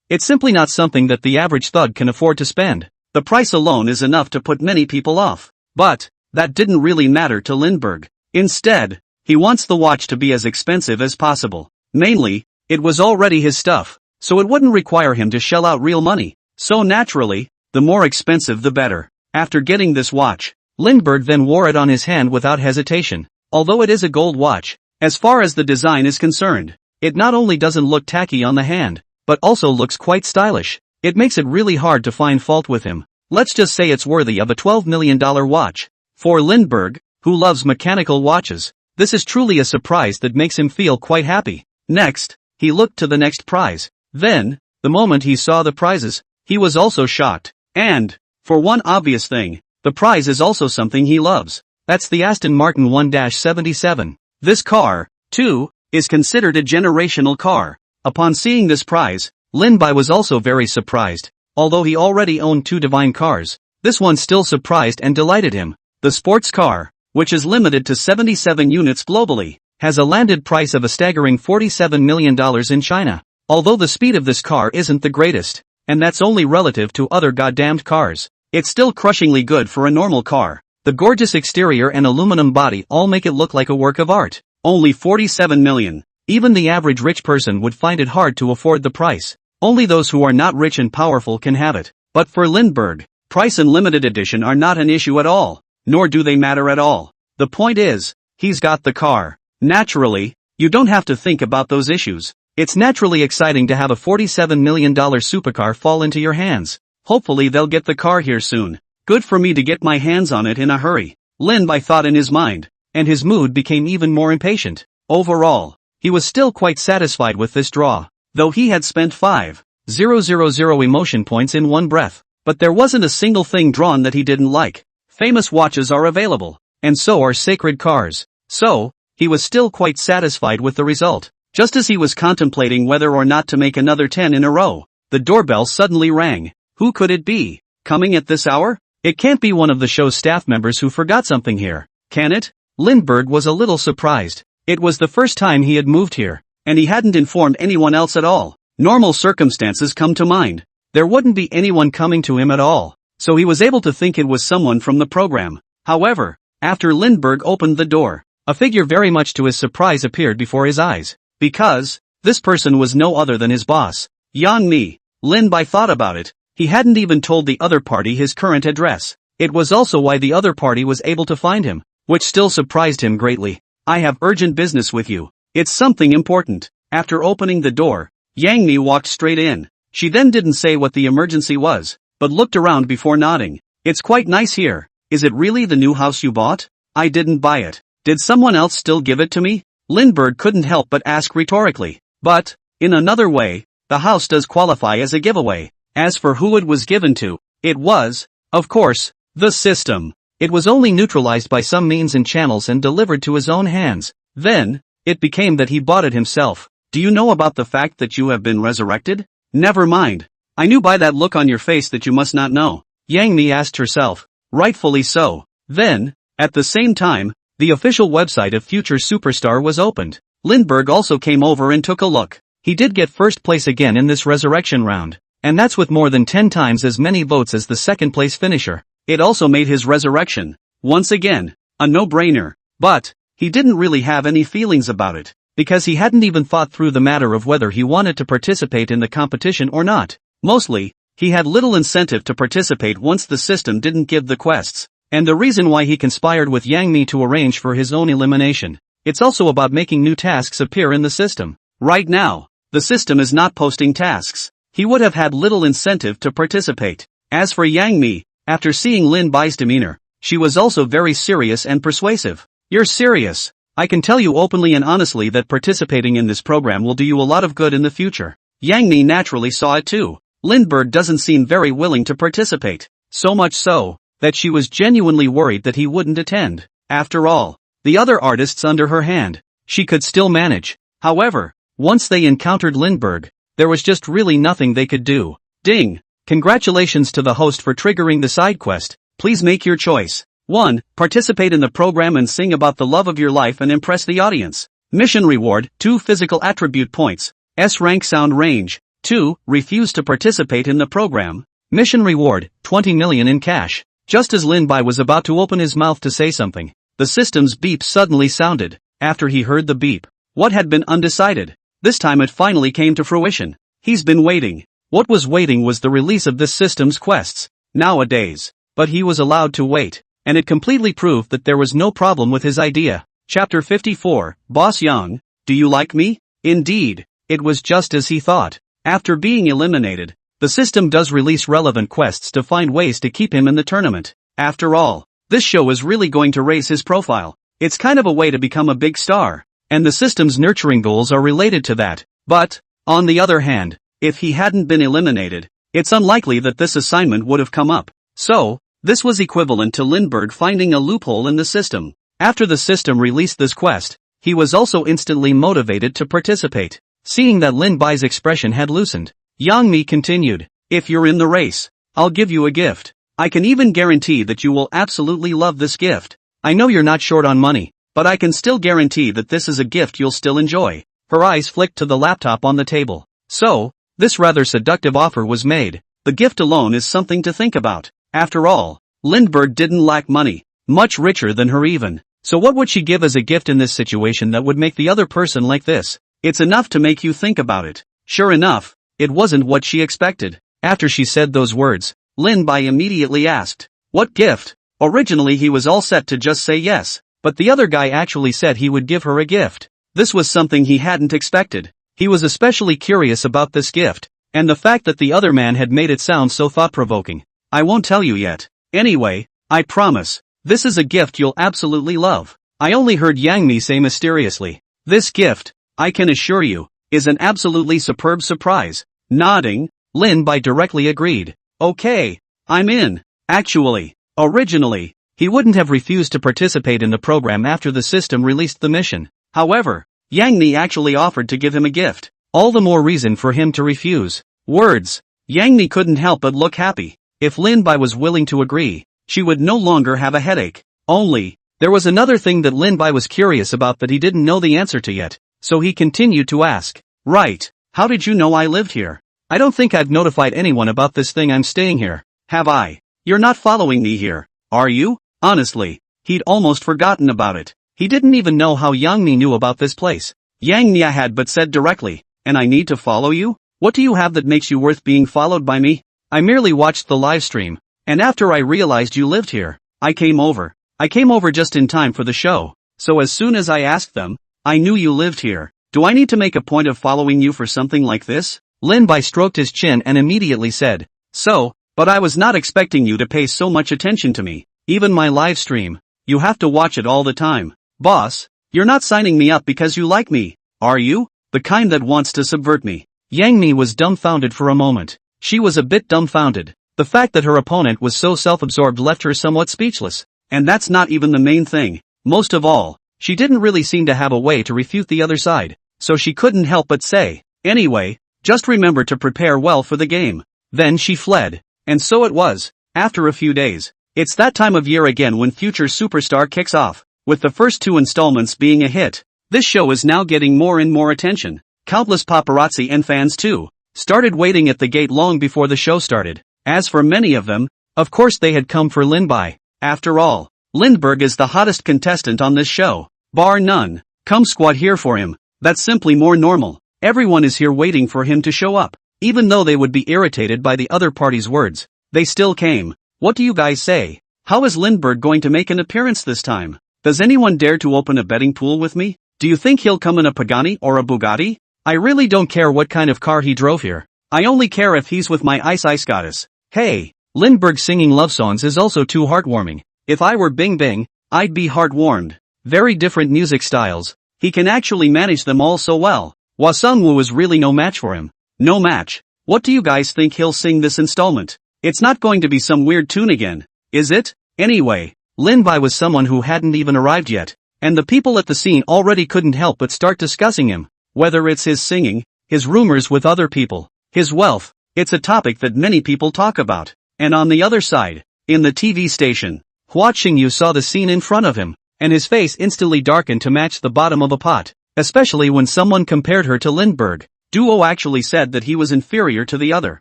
It's simply not something that the average thug can afford to spend. The price alone is enough to put many people off. But, that didn't really matter to Lindbergh. Instead, he wants the watch to be as expensive as possible. Mainly, it was already his stuff, so it wouldn't require him to shell out real money. So naturally, the more expensive the better. After getting this watch, Lindbergh then wore it on his hand without hesitation. Although it is a gold watch, as far as the design is concerned, it not only doesn't look tacky on the hand, but also looks quite stylish. It makes it really hard to find fault with him. Let's just say it's worthy of a $12 million watch. For Lindbergh, who loves mechanical watches, this is truly a surprise that makes him feel quite happy. Next, he looked to the next prize. Then, the moment he saw the prizes, he was also shocked. And, for one obvious thing, the prize is also something he loves. That's the Aston Martin 1-77. This car, too, is considered a generational car. Upon seeing this prize, Lindbergh was also very surprised. Although he already owned 2 divine cars, this one still surprised and delighted him. The sports car, which is limited to 77 units globally, has a landed price of a staggering $47 million in China. Although the speed of this car isn't the greatest, and that's only relative to other goddamned cars. It's still crushingly good for a normal car. The gorgeous exterior and aluminum body all make it look like a work of art. Only 47 million. Even the average rich person would find it hard to afford the price. Only those who are not rich and powerful can have it. But for Lindbergh, price and limited edition are not an issue at all, nor do they matter at all. The point is, he's got the car. Naturally, you don't have to think about those issues. It's naturally exciting to have a $47 million supercar fall into your hands. Hopefully they'll get the car here soon. Good for me to get my hands on it in a hurry. Lindbergh thought in his mind, and his mood became even more impatient. Overall, he was still quite satisfied with this draw, though he had spent 5,000 emotion points in one breath. But there wasn't a single thing drawn that he didn't like. Famous watches are available, and so are sacred cars. So, he was still quite satisfied with the result. Just as he was contemplating whether or not to make another 10 in a row, the doorbell suddenly rang. Who could it be? Coming at this hour? It can't be one of the show's staff members who forgot something here, can it? Lindbergh was a little surprised. It was the first time he had moved here, and he hadn't informed anyone else at all. Normal circumstances come to mind. There wouldn't be anyone coming to him at all, so he was able to think it was someone from the program. However, after Lindbergh opened the door, a figure very much to his surprise appeared before his eyes. Because, this person was no other than his boss, Yang Mi. Lindbergh thought about it. He hadn't even told the other party his current address. It was also why the other party was able to find him, which still surprised him greatly. I have urgent business with you. It's something important. After opening the door, Yang Mi walked straight in. She then didn't say what the emergency was, but looked around before nodding. It's quite nice here. Is it really the new house you bought? I didn't buy it. Did someone else still give it to me? Lindbergh couldn't help but ask rhetorically. But, in another way, the house does qualify as a giveaway. As for who it was given to, it was, of course, the system. It was only neutralized by some means and channels and delivered to his own hands. Then, it became that he bought it himself. Do you know about the fact that you have been resurrected? Never mind. I knew by that look on your face that you must not know. Yang Mi asked herself. Rightfully so. Then, at the same time, the official website of Future Superstar was opened. Lindbergh also came over and took a look. He did get first place again in this resurrection round, and that's with more than 10 times as many votes as the second place finisher. It also made his resurrection, once again, a no-brainer. But, he didn't really have any feelings about it, because he hadn't even thought through the matter of whether he wanted to participate in the competition or not. Mostly, he had little incentive to participate once the system didn't give the quests. And the reason why he conspired with Yang Mi to arrange for his own elimination. It's also about making new tasks appear in the system. Right now, the system is not posting tasks. He would have had little incentive to participate. As for Yang Mi, after seeing Lindbergh's demeanor, she was also very serious and persuasive. You're serious. I can tell you openly and honestly that participating in this program will do you a lot of good in the future. Yang Mi naturally saw it too. Lindbergh doesn't seem very willing to participate. So much so, that she was genuinely worried that he wouldn't attend. After all, the other artists under her hand, she could still manage. However, once they encountered Lindbergh, there was just really nothing they could do. Ding! Congratulations to the host for triggering the side quest. Please make your choice. 1. Participate in the program and sing about the love of your life and impress the audience. Mission reward, 2 physical attribute points. S rank sound range. 2. Refuse to participate in the program. Mission reward, 20 million in cash. Just as Lindbergh was about to open his mouth to say something, the system's beep suddenly sounded. After he heard the beep, what had been undecided? This time it finally came to fruition. He's been waiting. What was waiting was the release of this system's quests. Nowadays. But he was allowed to wait, and it completely proved that there was no problem with his idea. Chapter 54, Boss Yang, do you like me? Indeed, it was just as he thought. After being eliminated, the system does release relevant quests to find ways to keep him in the tournament. After all, this show is really going to raise his profile. It's kind of a way to become a big star, and the system's nurturing goals are related to that. But, on the other hand, if he hadn't been eliminated, it's unlikely that this assignment would have come up. So, this was equivalent to Lindbergh finding a loophole in the system. After the system released this quest, he was also instantly motivated to participate. Seeing that Lindbergh's expression had loosened, Yang Mi continued, if you're in the race, I'll give you a gift. I can even guarantee that you will absolutely love this gift. I know you're not short on money, but I can still guarantee that this is a gift you'll still enjoy. Her eyes flicked to the laptop on the table. So, this rather seductive offer was made. The gift alone is something to think about. After all, Lindbergh didn't lack money, much richer than her even. So what would she give as a gift in this situation that would make the other person like this? It's enough to make you think about it. Sure enough, it wasn't what she expected. After she said those words, Lin-bai immediately asked, "What gift?" Originally he was all set to just say yes, but the other guy actually said he would give her a gift. This was something he hadn't expected. He was especially curious about this gift, and the fact that the other man had made it sound so thought-provoking. "I won't tell you yet. Anyway, I promise, this is a gift you'll absolutely love." I only heard Yang Mi say mysteriously, "This gift, I can assure you, is an absolutely superb surprise." Nodding, Lin-bai directly agreed. "Okay, I'm in." Actually, originally, he wouldn't have refused to participate in the program after the system released the mission. However, Yang Mi actually offered to give him a gift. All the more reason for him to refuse. Words. Yang Mi couldn't help but look happy. If Lin-bai was willing to agree, she would no longer have a headache. Only, there was another thing that Lin-bai was curious about that he didn't know the answer to yet, so he continued to ask. "Right, how did you know I lived here? I don't think I've notified anyone about this thing I'm staying here, have I? You're not following me here, are you?" Honestly, he'd almost forgotten about it. He didn't even know how Yang Mi knew about this place. Yang Mi had but said directly, "And I need to follow you? What do you have that makes you worth being followed by me? I merely watched the live stream, and after I realized you lived here, I came over. I came over just in time for the show, so as soon as I asked them, I knew you lived here. Do I need to make a point of following you for something like this?" Lin-bai stroked his chin and immediately said, "So, but I was not expecting you to pay so much attention to me. Even my live stream, you have to watch it all the time. Boss, you're not signing me up because you like me, are you? The kind that wants to subvert me." Yang Mi was dumbfounded for a moment. She was a bit dumbfounded. The fact that her opponent was so self-absorbed left her somewhat speechless. And that's not even the main thing. Most of all, she didn't really seem to have a way to refute the other side, so she couldn't help but say, "Anyway, just remember to prepare well for the game." Then she fled. And so it was. After a few days, it's that time of year again when Future Superstar kicks off, with the first 2 installments being a hit. This show is now getting more and more attention. Countless paparazzi and fans too started waiting at the gate long before the show started. As for many of them, of course they had come for Lin-bai. After all, Lindbergh is the hottest contestant on this show, bar none. Come squad here for him. That's simply more normal. Everyone is here waiting for him to show up. Even though they would be irritated by the other party's words, they still came. What do you guys say? How is Lindbergh going to make an appearance this time? Does anyone dare to open a betting pool with me? Do you think he'll come in a Pagani or a Bugatti? I really don't care what kind of car he drove here. I only care if he's with my ice goddess. Hey, Lindbergh singing love songs is also too heartwarming. If I were Bing Bing, I'd be heartwarmed. Very different music styles. He can actually manage them all so well. Hwa Sung-woo is really no match for him. No match. What do you guys think he'll sing this installment? It's not going to be some weird tune again, is it? Anyway, Lin-bai was someone who hadn't even arrived yet, and the people at the scene already couldn't help but start discussing him. Whether it's his singing, his rumors with other people, his wealth, it's a topic that many people talk about. And on the other side, in the TV station, Hua Qingyu saw the scene in front of him, and his face instantly darkened to match the bottom of a pot, especially when someone compared her to Lindbergh. Duo actually said that he was inferior to the other.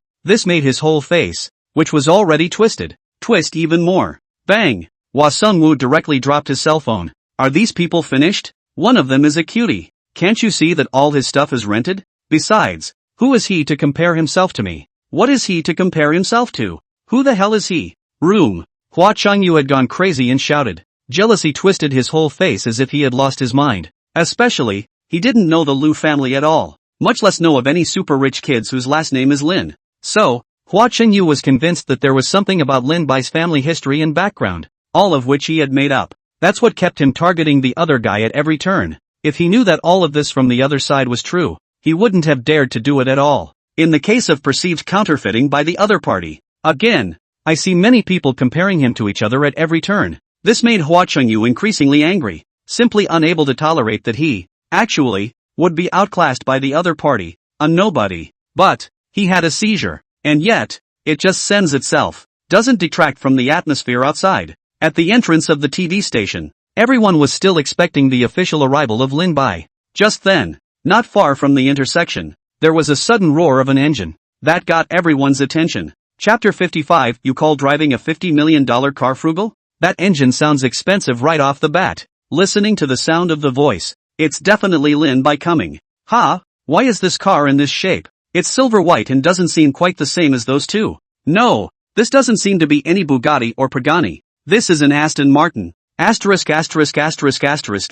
This made his whole face, which was already twisted, twist even more. Bang! Hwa Sung-woo directly dropped his cell phone. Are these people finished? One of them is a cutie. Can't you see that all his stuff is rented? Besides, who is he to compare himself to me? What is he to compare himself to? Who the hell is he? Room. Hua Changyu had gone crazy and shouted. Jealousy twisted his whole face as if he had lost his mind. Especially, he didn't know the Liu family at all, much less know of any super rich kids whose last name is Lin. So, Hua Chengyu was convinced that there was something about Lin-bai's family history and background, all of which he had made up. That's what kept him targeting the other guy at every turn. If he knew that all of this from the other side was true, he wouldn't have dared to do it at all. In the case of perceived counterfeiting by the other party, again, I see many people comparing him to each other at every turn. This made Hua Chengyu increasingly angry, simply unable to tolerate that he, actually, would be outclassed by the other party, a nobody. But, he had a seizure, and yet, it just sends itself, doesn't detract from the atmosphere outside. At the entrance of the TV station, everyone was still expecting the official arrival of Lin-bai. Just then, not far from the intersection, there was a sudden roar of an engine. That got everyone's attention. Chapter 55, you call driving a $50 million car frugal? That engine sounds expensive right off the bat. Listening to the sound of the voice, it's definitely Lin by coming. Ha, why is this car in this shape? It's silver white and doesn't seem quite the same as those two. No, this doesn't seem to be any Bugatti or Pagani. This is an Aston Martin. Asterisk.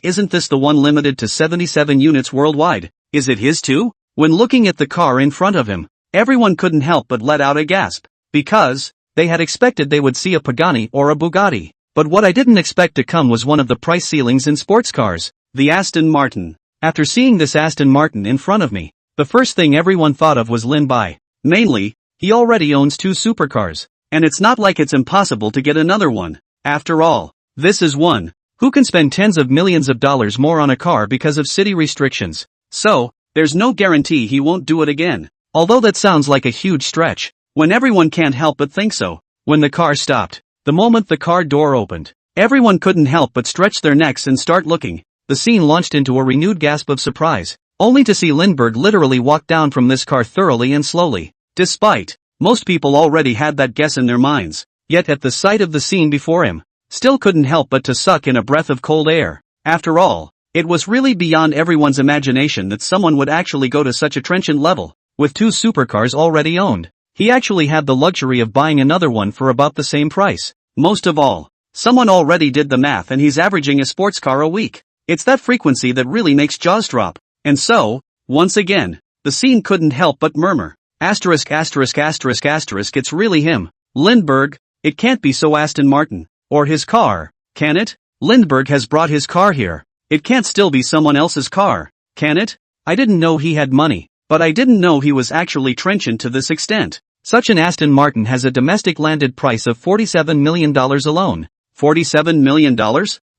Isn't this the one limited to 77 units worldwide? Is it his too? When looking at the car in front of him, everyone couldn't help but let out a gasp. Because they had expected they would see a Pagani or a Bugatti. But what I didn't expect to come was one of the price ceilings in sports cars, the Aston Martin. After seeing this Aston Martin in front of me, the first thing everyone thought of was Lin Bai. Mainly, he already owns 2 supercars, and it's not like it's impossible to get another one. After all, this is one who can spend tens of millions of dollars more on a car because of city restrictions. So, there's no guarantee he won't do it again. Although that sounds like a huge stretch, when everyone can't help but think so. When the car stopped, the moment the car door opened, everyone couldn't help but stretch their necks and start looking. The scene launched into a renewed gasp of surprise, only to see Lindbergh literally walk down from this car thoroughly and slowly. Despite most people already had that guess in their minds, yet at the sight of the scene before him, still couldn't help but to suck in a breath of cold air. After all, it was really beyond everyone's imagination that someone would actually go to such a trenchant level. With 2 supercars already owned, he actually had the luxury of buying another one for about the same price. Most of all, someone already did the math and he's averaging a sports car a week. It's that frequency that really makes jaws drop. And so, once again, the scene couldn't help but murmur. Asterisk. It's really him. Lindbergh. It can't be so Aston Martin. Or his car, can it? Lindbergh has brought his car here. It can't still be someone else's car, can it? I didn't know he had money, but I didn't know he was actually trenchant to this extent. Such an Aston Martin has a domestic landed price of $47 million alone. $47 million?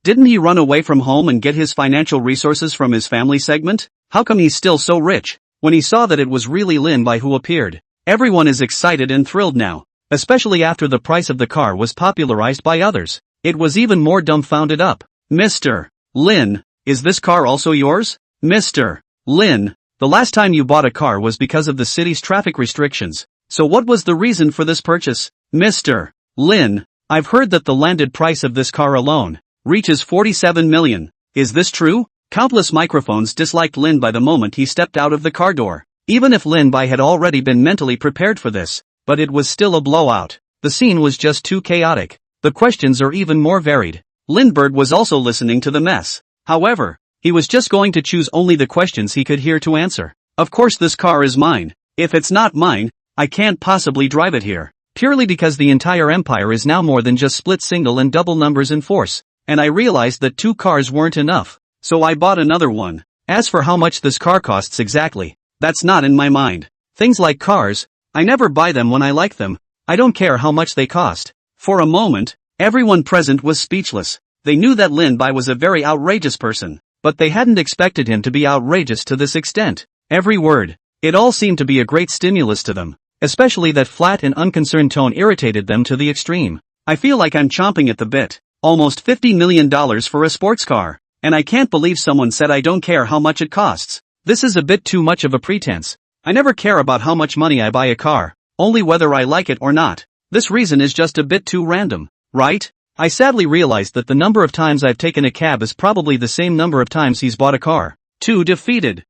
Didn't he run away from home and get his financial resources from his family segment? How come he's still so rich? When he saw that it was really Lin Bai who appeared, everyone is excited and thrilled now, especially after the price of the car was popularized by others. It was even more dumbfounded up. Mr. Lin, is this car also yours? Mr. Lin, the last time you bought a car was because of the city's traffic restrictions. So what was the reason for this purchase? Mr. Lin, I've heard that the landed price of this car alone reaches $47 million. Is this true? Countless microphones disliked Lin Bai the moment he stepped out of the car door. Even if Lin Bai had already been mentally prepared for this, but it was still a blowout. The scene was just too chaotic. The questions are even more varied. Lindbergh was also listening to the mess. However, he was just going to choose only the questions he could hear to answer. Of course this car is mine. If it's not mine, I can't possibly drive it here. Purely because the entire empire is now more than just split single and double numbers in force. And I realized that 2 cars weren't enough. So I bought another one. As for how much this car costs exactly, that's not in my mind. Things like cars, I never buy them when I like them. I don't care how much they cost. For a moment, everyone present was speechless. They knew that Lin Bai was a very outrageous person, but they hadn't expected him to be outrageous to this extent. Every word, it all seemed to be a great stimulus to them. Especially that flat and unconcerned tone irritated them to the extreme. I feel like I'm chomping at the bit. Almost $50 million for a sports car. And I can't believe someone said I don't care how much it costs. This is a bit too much of a pretense. I never care about how much money I buy a car, only whether I like it or not. This reason is just a bit too random, right? I sadly realized that the number of times I've taken a cab is probably the same number of times he's bought a car. Too defeated.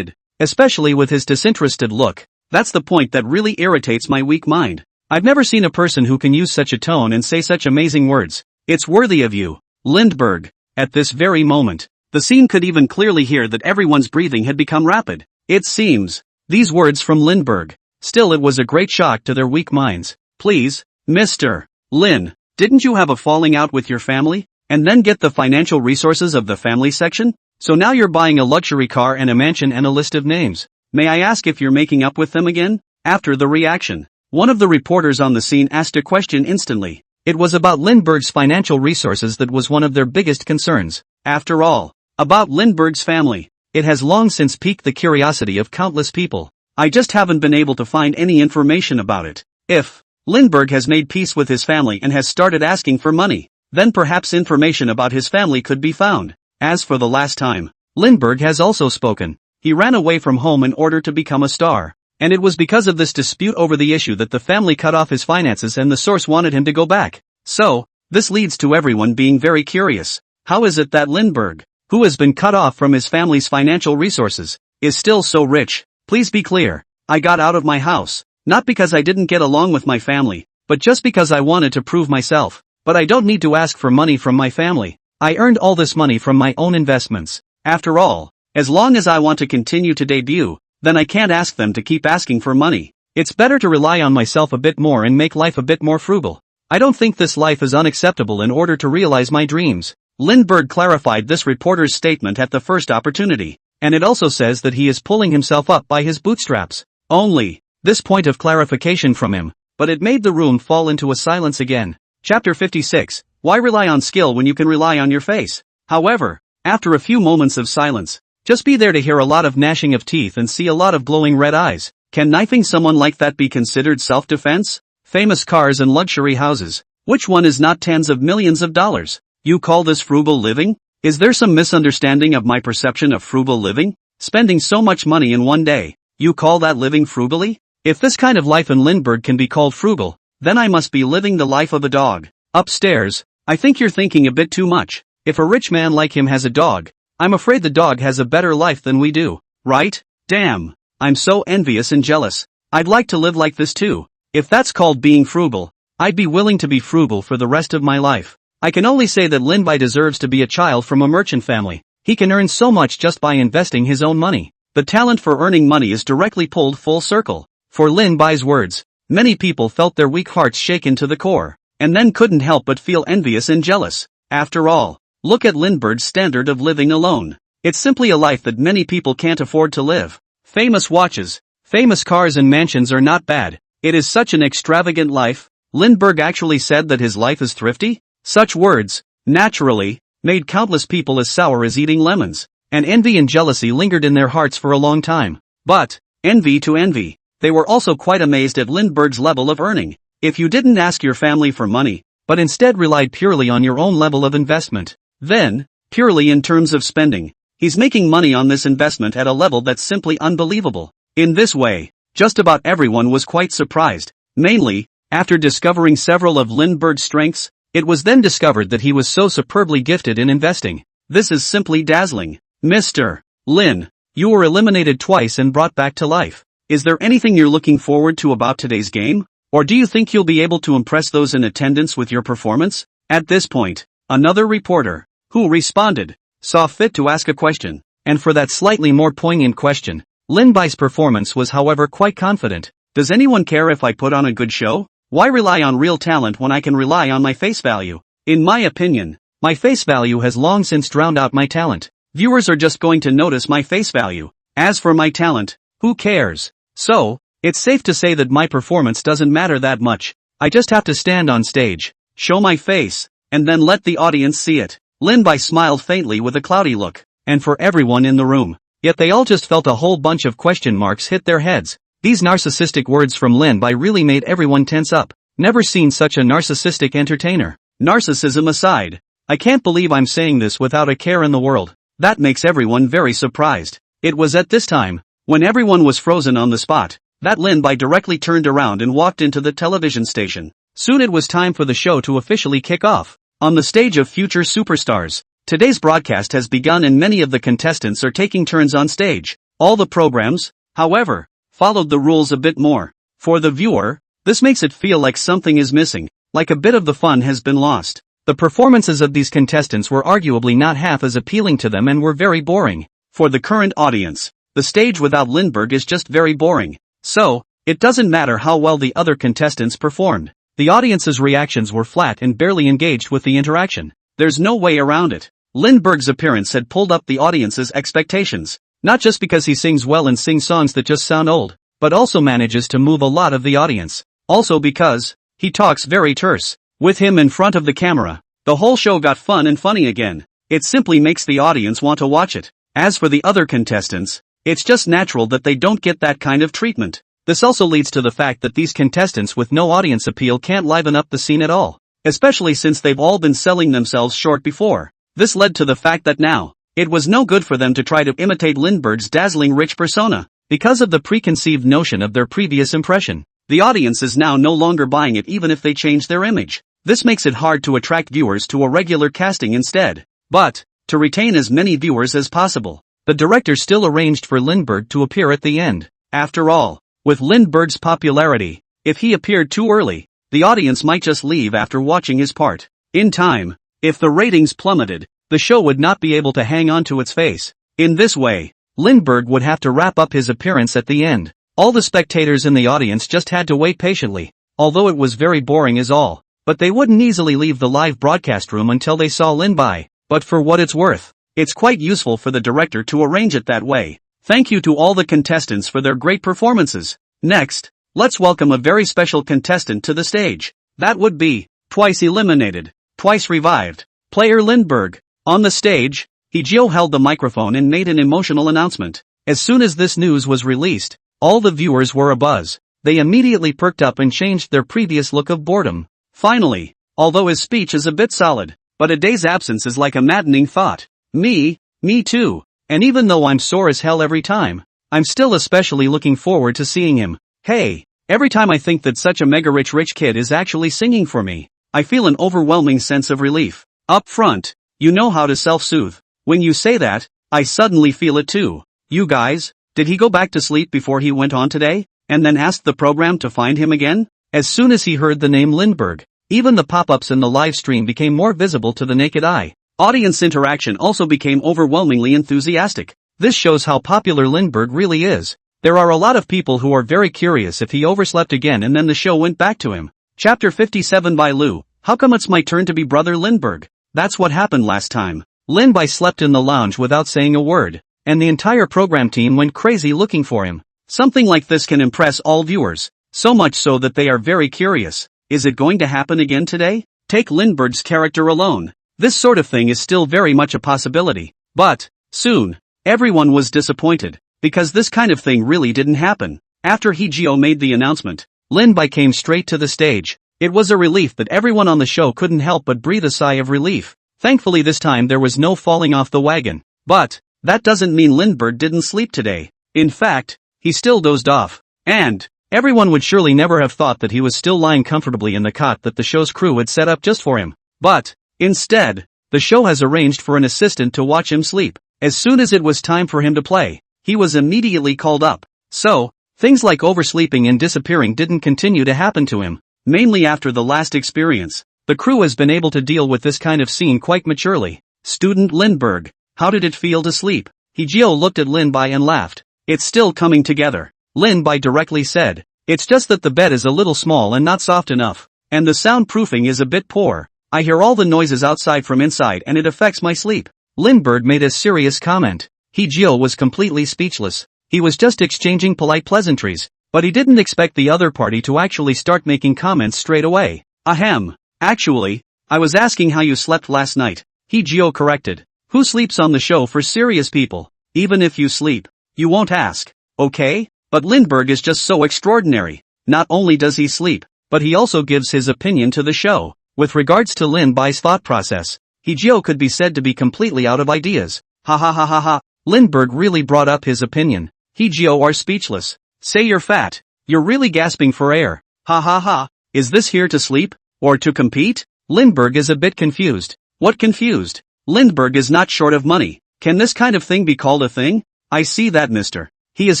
Especially with his disinterested look. That's the point that really irritates my weak mind. I've never seen a person who can use such a tone and say such amazing words. It's worthy of you, Lindbergh. At this very moment, the scene could even clearly hear that everyone's breathing had become rapid. It seems. These words from Lindbergh. Still, it was a great shock to their weak minds. Please, Mr. Lin, didn't you have a falling out with your family, and then get the financial resources of the family section? So now you're buying a luxury car and a mansion and a list of names. May I ask if you're making up with them again? After the reaction, one of the reporters on the scene asked a question instantly. It was about Lindbergh's financial resources that was one of their biggest concerns. After all, about Lindbergh's family, it has long since piqued the curiosity of countless people. I just haven't been able to find any information about it. If Lindbergh has made peace with his family and has started asking for money, then perhaps information about his family could be found. As for the last time Lindbergh has also spoken, he ran away from home in order to become a star. And it was because of this dispute over the issue that the family cut off his finances and the source wanted him to go back. So, this leads to everyone being very curious. How is it that Lindbergh, who has been cut off from his family's financial resources, is still so rich? Please be clear, I got out of my house, not because I didn't get along with my family, but just because I wanted to prove myself. But I don't need to ask for money from my family. I earned all this money from my own investments. After all, as long as I want to continue to debut, then I can't ask them to keep asking for money. It's better to rely on myself a bit more and make life a bit more frugal. I don't think this life is unacceptable in order to realize my dreams. Lindbergh clarified this reporter's statement at the first opportunity, and it also says that he is pulling himself up by his bootstraps. Only this point of clarification from him, but it made the room fall into a silence again. Chapter 56, Why rely on skill when you can rely on your face? However, after a few moments of silence, just be there to hear a lot of gnashing of teeth and see a lot of glowing red eyes. Can knifing someone like that be considered self-defense? Famous cars and luxury houses. Which one is not tens of millions of dollars? You call this frugal living? Is there some misunderstanding of my perception of frugal living? Spending so much money in one day, you call that living frugally? If this kind of life in Lindbergh can be called frugal, then I must be living the life of a dog. Upstairs, I think you're thinking a bit too much. If a rich man like him has a dog, I'm afraid the dog has a better life than we do, right? Damn, I'm so envious and jealous. I'd like to live like this too. If that's called being frugal, I'd be willing to be frugal for the rest of my life. I can only say that Lindbergh deserves to be a child from a merchant family. He can earn so much just by investing his own money. The talent for earning money is directly pulled full circle. For Lindbergh's words, many people felt their weak hearts shaken to the core, and then couldn't help but feel envious and jealous. After all, look at Lindbergh's standard of living alone. It's simply a life that many people can't afford to live. Famous watches, famous cars and mansions are not bad. It is such an extravagant life. Lindbergh actually said that his life is thrifty? Such words, naturally, made countless people as sour as eating lemons, and envy and jealousy lingered in their hearts for a long time. But, envy to envy, they were also quite amazed at Lindbergh's level of earning. If you didn't ask your family for money, but instead relied purely on your own level of investment, then, purely in terms of spending, he's making money on this investment at a level that's simply unbelievable. In this way, just about everyone was quite surprised. Mainly, after discovering several of Lindbergh's strengths, it was then discovered that he was so superbly gifted in investing. This is simply dazzling. Mr. Lin, you were eliminated twice and brought back to life. Is there anything you're looking forward to about today's game? Or do you think you'll be able to impress those in attendance with your performance? At this point, another reporter, who responded, saw fit to ask a question. And for that slightly more poignant question, Lindbergh's performance was however quite confident. Does anyone care if I put on a good show? Why rely on real talent when I can rely on my face value? In my opinion, my face value has long since drowned out my talent. Viewers are just going to notice my face value. As for my talent, who cares? So, it's safe to say that my performance doesn't matter that much. I just have to stand on stage, show my face, and then let the audience see it. Lindbergh smiled faintly with a cloudy look, and for everyone in the room, yet they all just felt a whole bunch of question marks hit their heads. These narcissistic words from Lindbergh really made everyone tense up. Never seen such a narcissistic entertainer. Narcissism aside, I can't believe I'm saying this without a care in the world. That makes everyone very surprised. It was at this time, when everyone was frozen on the spot, that Lindbergh directly turned around and walked into the television station. Soon it was time for the show to officially kick off. On the stage of future superstars, today's broadcast has begun and many of the contestants are taking turns on stage. All the programs, however, followed the rules a bit more. For the viewer, this makes it feel like something is missing, like a bit of the fun has been lost. The performances of these contestants were arguably not half as appealing to them and were very boring. For the current audience, the stage without Lindbergh is just very boring. So, it doesn't matter how well the other contestants performed. The audience's reactions were flat and barely engaged with the interaction. There's no way around it. Lindbergh's appearance had pulled up the audience's expectations. Not just because he sings well and sings songs that just sound old, but also manages to move a lot of the audience. Also because, he talks very terse. With him in front of the camera, the whole show got fun and funny again. It simply makes the audience want to watch it. As for the other contestants, it's just natural that they don't get that kind of treatment. This also leads to the fact that these contestants with no audience appeal can't liven up the scene at all. Especially since they've all been selling themselves short before. This led to the fact that now, It was no good for them to try to imitate Lindbergh's dazzling rich persona, because of the preconceived notion of their previous impression. The audience is now no longer buying it even if they change their image. This makes it hard to attract viewers to a regular casting instead. But, to retain as many viewers as possible, the director still arranged for Lindbergh to appear at the end. After all, with Lindbergh's popularity, if he appeared too early, the audience might just leave after watching his part. In time, if the ratings plummeted, the show would not be able to hang on to its face. In this way, Lindbergh would have to wrap up his appearance at the end. All the spectators in the audience just had to wait patiently, although it was very boring as all. But they wouldn't easily leave the live broadcast room until they saw Lindbergh. But for what it's worth, it's quite useful for the director to arrange it that way. Thank you to all the contestants for their great performances. Next, let's welcome a very special contestant to the stage. That would be, twice eliminated, twice revived, player Lindbergh. On the stage, Hee-jeo held the microphone and made an emotional announcement. As soon as this news was released, all the viewers were abuzz. They immediately perked up and changed their previous look of boredom. Finally, although his speech is a bit solid, but a day's absence is like a maddening thought. Me too. And even though I'm sore as hell every time, I'm still especially looking forward to seeing him. Hey, every time I think that such a mega rich kid is actually singing for me, I feel an overwhelming sense of relief. Up front, you know how to self-soothe. When you say that, I suddenly feel it too. You guys, did he go back to sleep before he went on today, and then asked the program to find him again? As soon as he heard the name Lindbergh, even the pop-ups in the live stream became more visible to the naked eye. Audience interaction also became overwhelmingly enthusiastic. This shows how popular Lindbergh really is. There are a lot of people who are very curious if he overslept again and then the show went back to him. Chapter 57 by Lou. How come it's my turn to be Brother Lindbergh? That's what happened last time. Lindbergh slept in the lounge without saying a word, and the entire program team went crazy looking for him. Something like this can impress all viewers. So much so that they are very curious. Is it going to happen again today? Take Lindbergh's character alone. This sort of thing is still very much a possibility. But, soon, everyone was disappointed, because this kind of thing really didn't happen. After Hee-jeo made the announcement, Lindbergh came straight to the stage. It was a relief that everyone on the show couldn't help but breathe a sigh of relief. Thankfully this time there was no falling off the wagon. But, that doesn't mean Lindbergh didn't sleep today. In fact, he still dozed off. And, everyone would surely never have thought that he was still lying comfortably in the cot that the show's crew had set up just for him. But, instead, the show has arranged for an assistant to watch him sleep. As soon as it was time for him to play, he was immediately called up. So, things like oversleeping and disappearing didn't continue to happen to him. Mainly after the last experience, the crew has been able to deal with this kind of scene quite maturely. Student Lindbergh, how did it feel to sleep? Hee-jeo looked at Lindbergh and laughed. It's still coming together. Lindbergh directly said. It's just that the bed is a little small and not soft enough, and the soundproofing is a bit poor. I hear all the noises outside from inside and it affects my sleep. Lindbergh made a serious comment. Hee-jeo was completely speechless. He was just exchanging polite pleasantries, but he didn't expect the other party to actually start making comments straight away. Ahem. Actually, I was asking how you slept last night. Hee-jeo corrected. Who sleeps on the show for serious people? Even if you sleep, you won't ask. Okay? But Lindbergh is just so extraordinary. Not only does he sleep, but he also gives his opinion to the show. With regards to Lindbergh's thought process, Hee-jeo could be said to be completely out of ideas. Ha ha ha ha ha. Lindbergh really brought up his opinion. Hee-jeo are speechless. Say you're fat. You're really gasping for air. Ha ha ha. Is this here to sleep? Or to compete? Lindbergh is a bit confused. What confused? Lindbergh is not short of money. Can this kind of thing be called a thing? I see that, mister. He is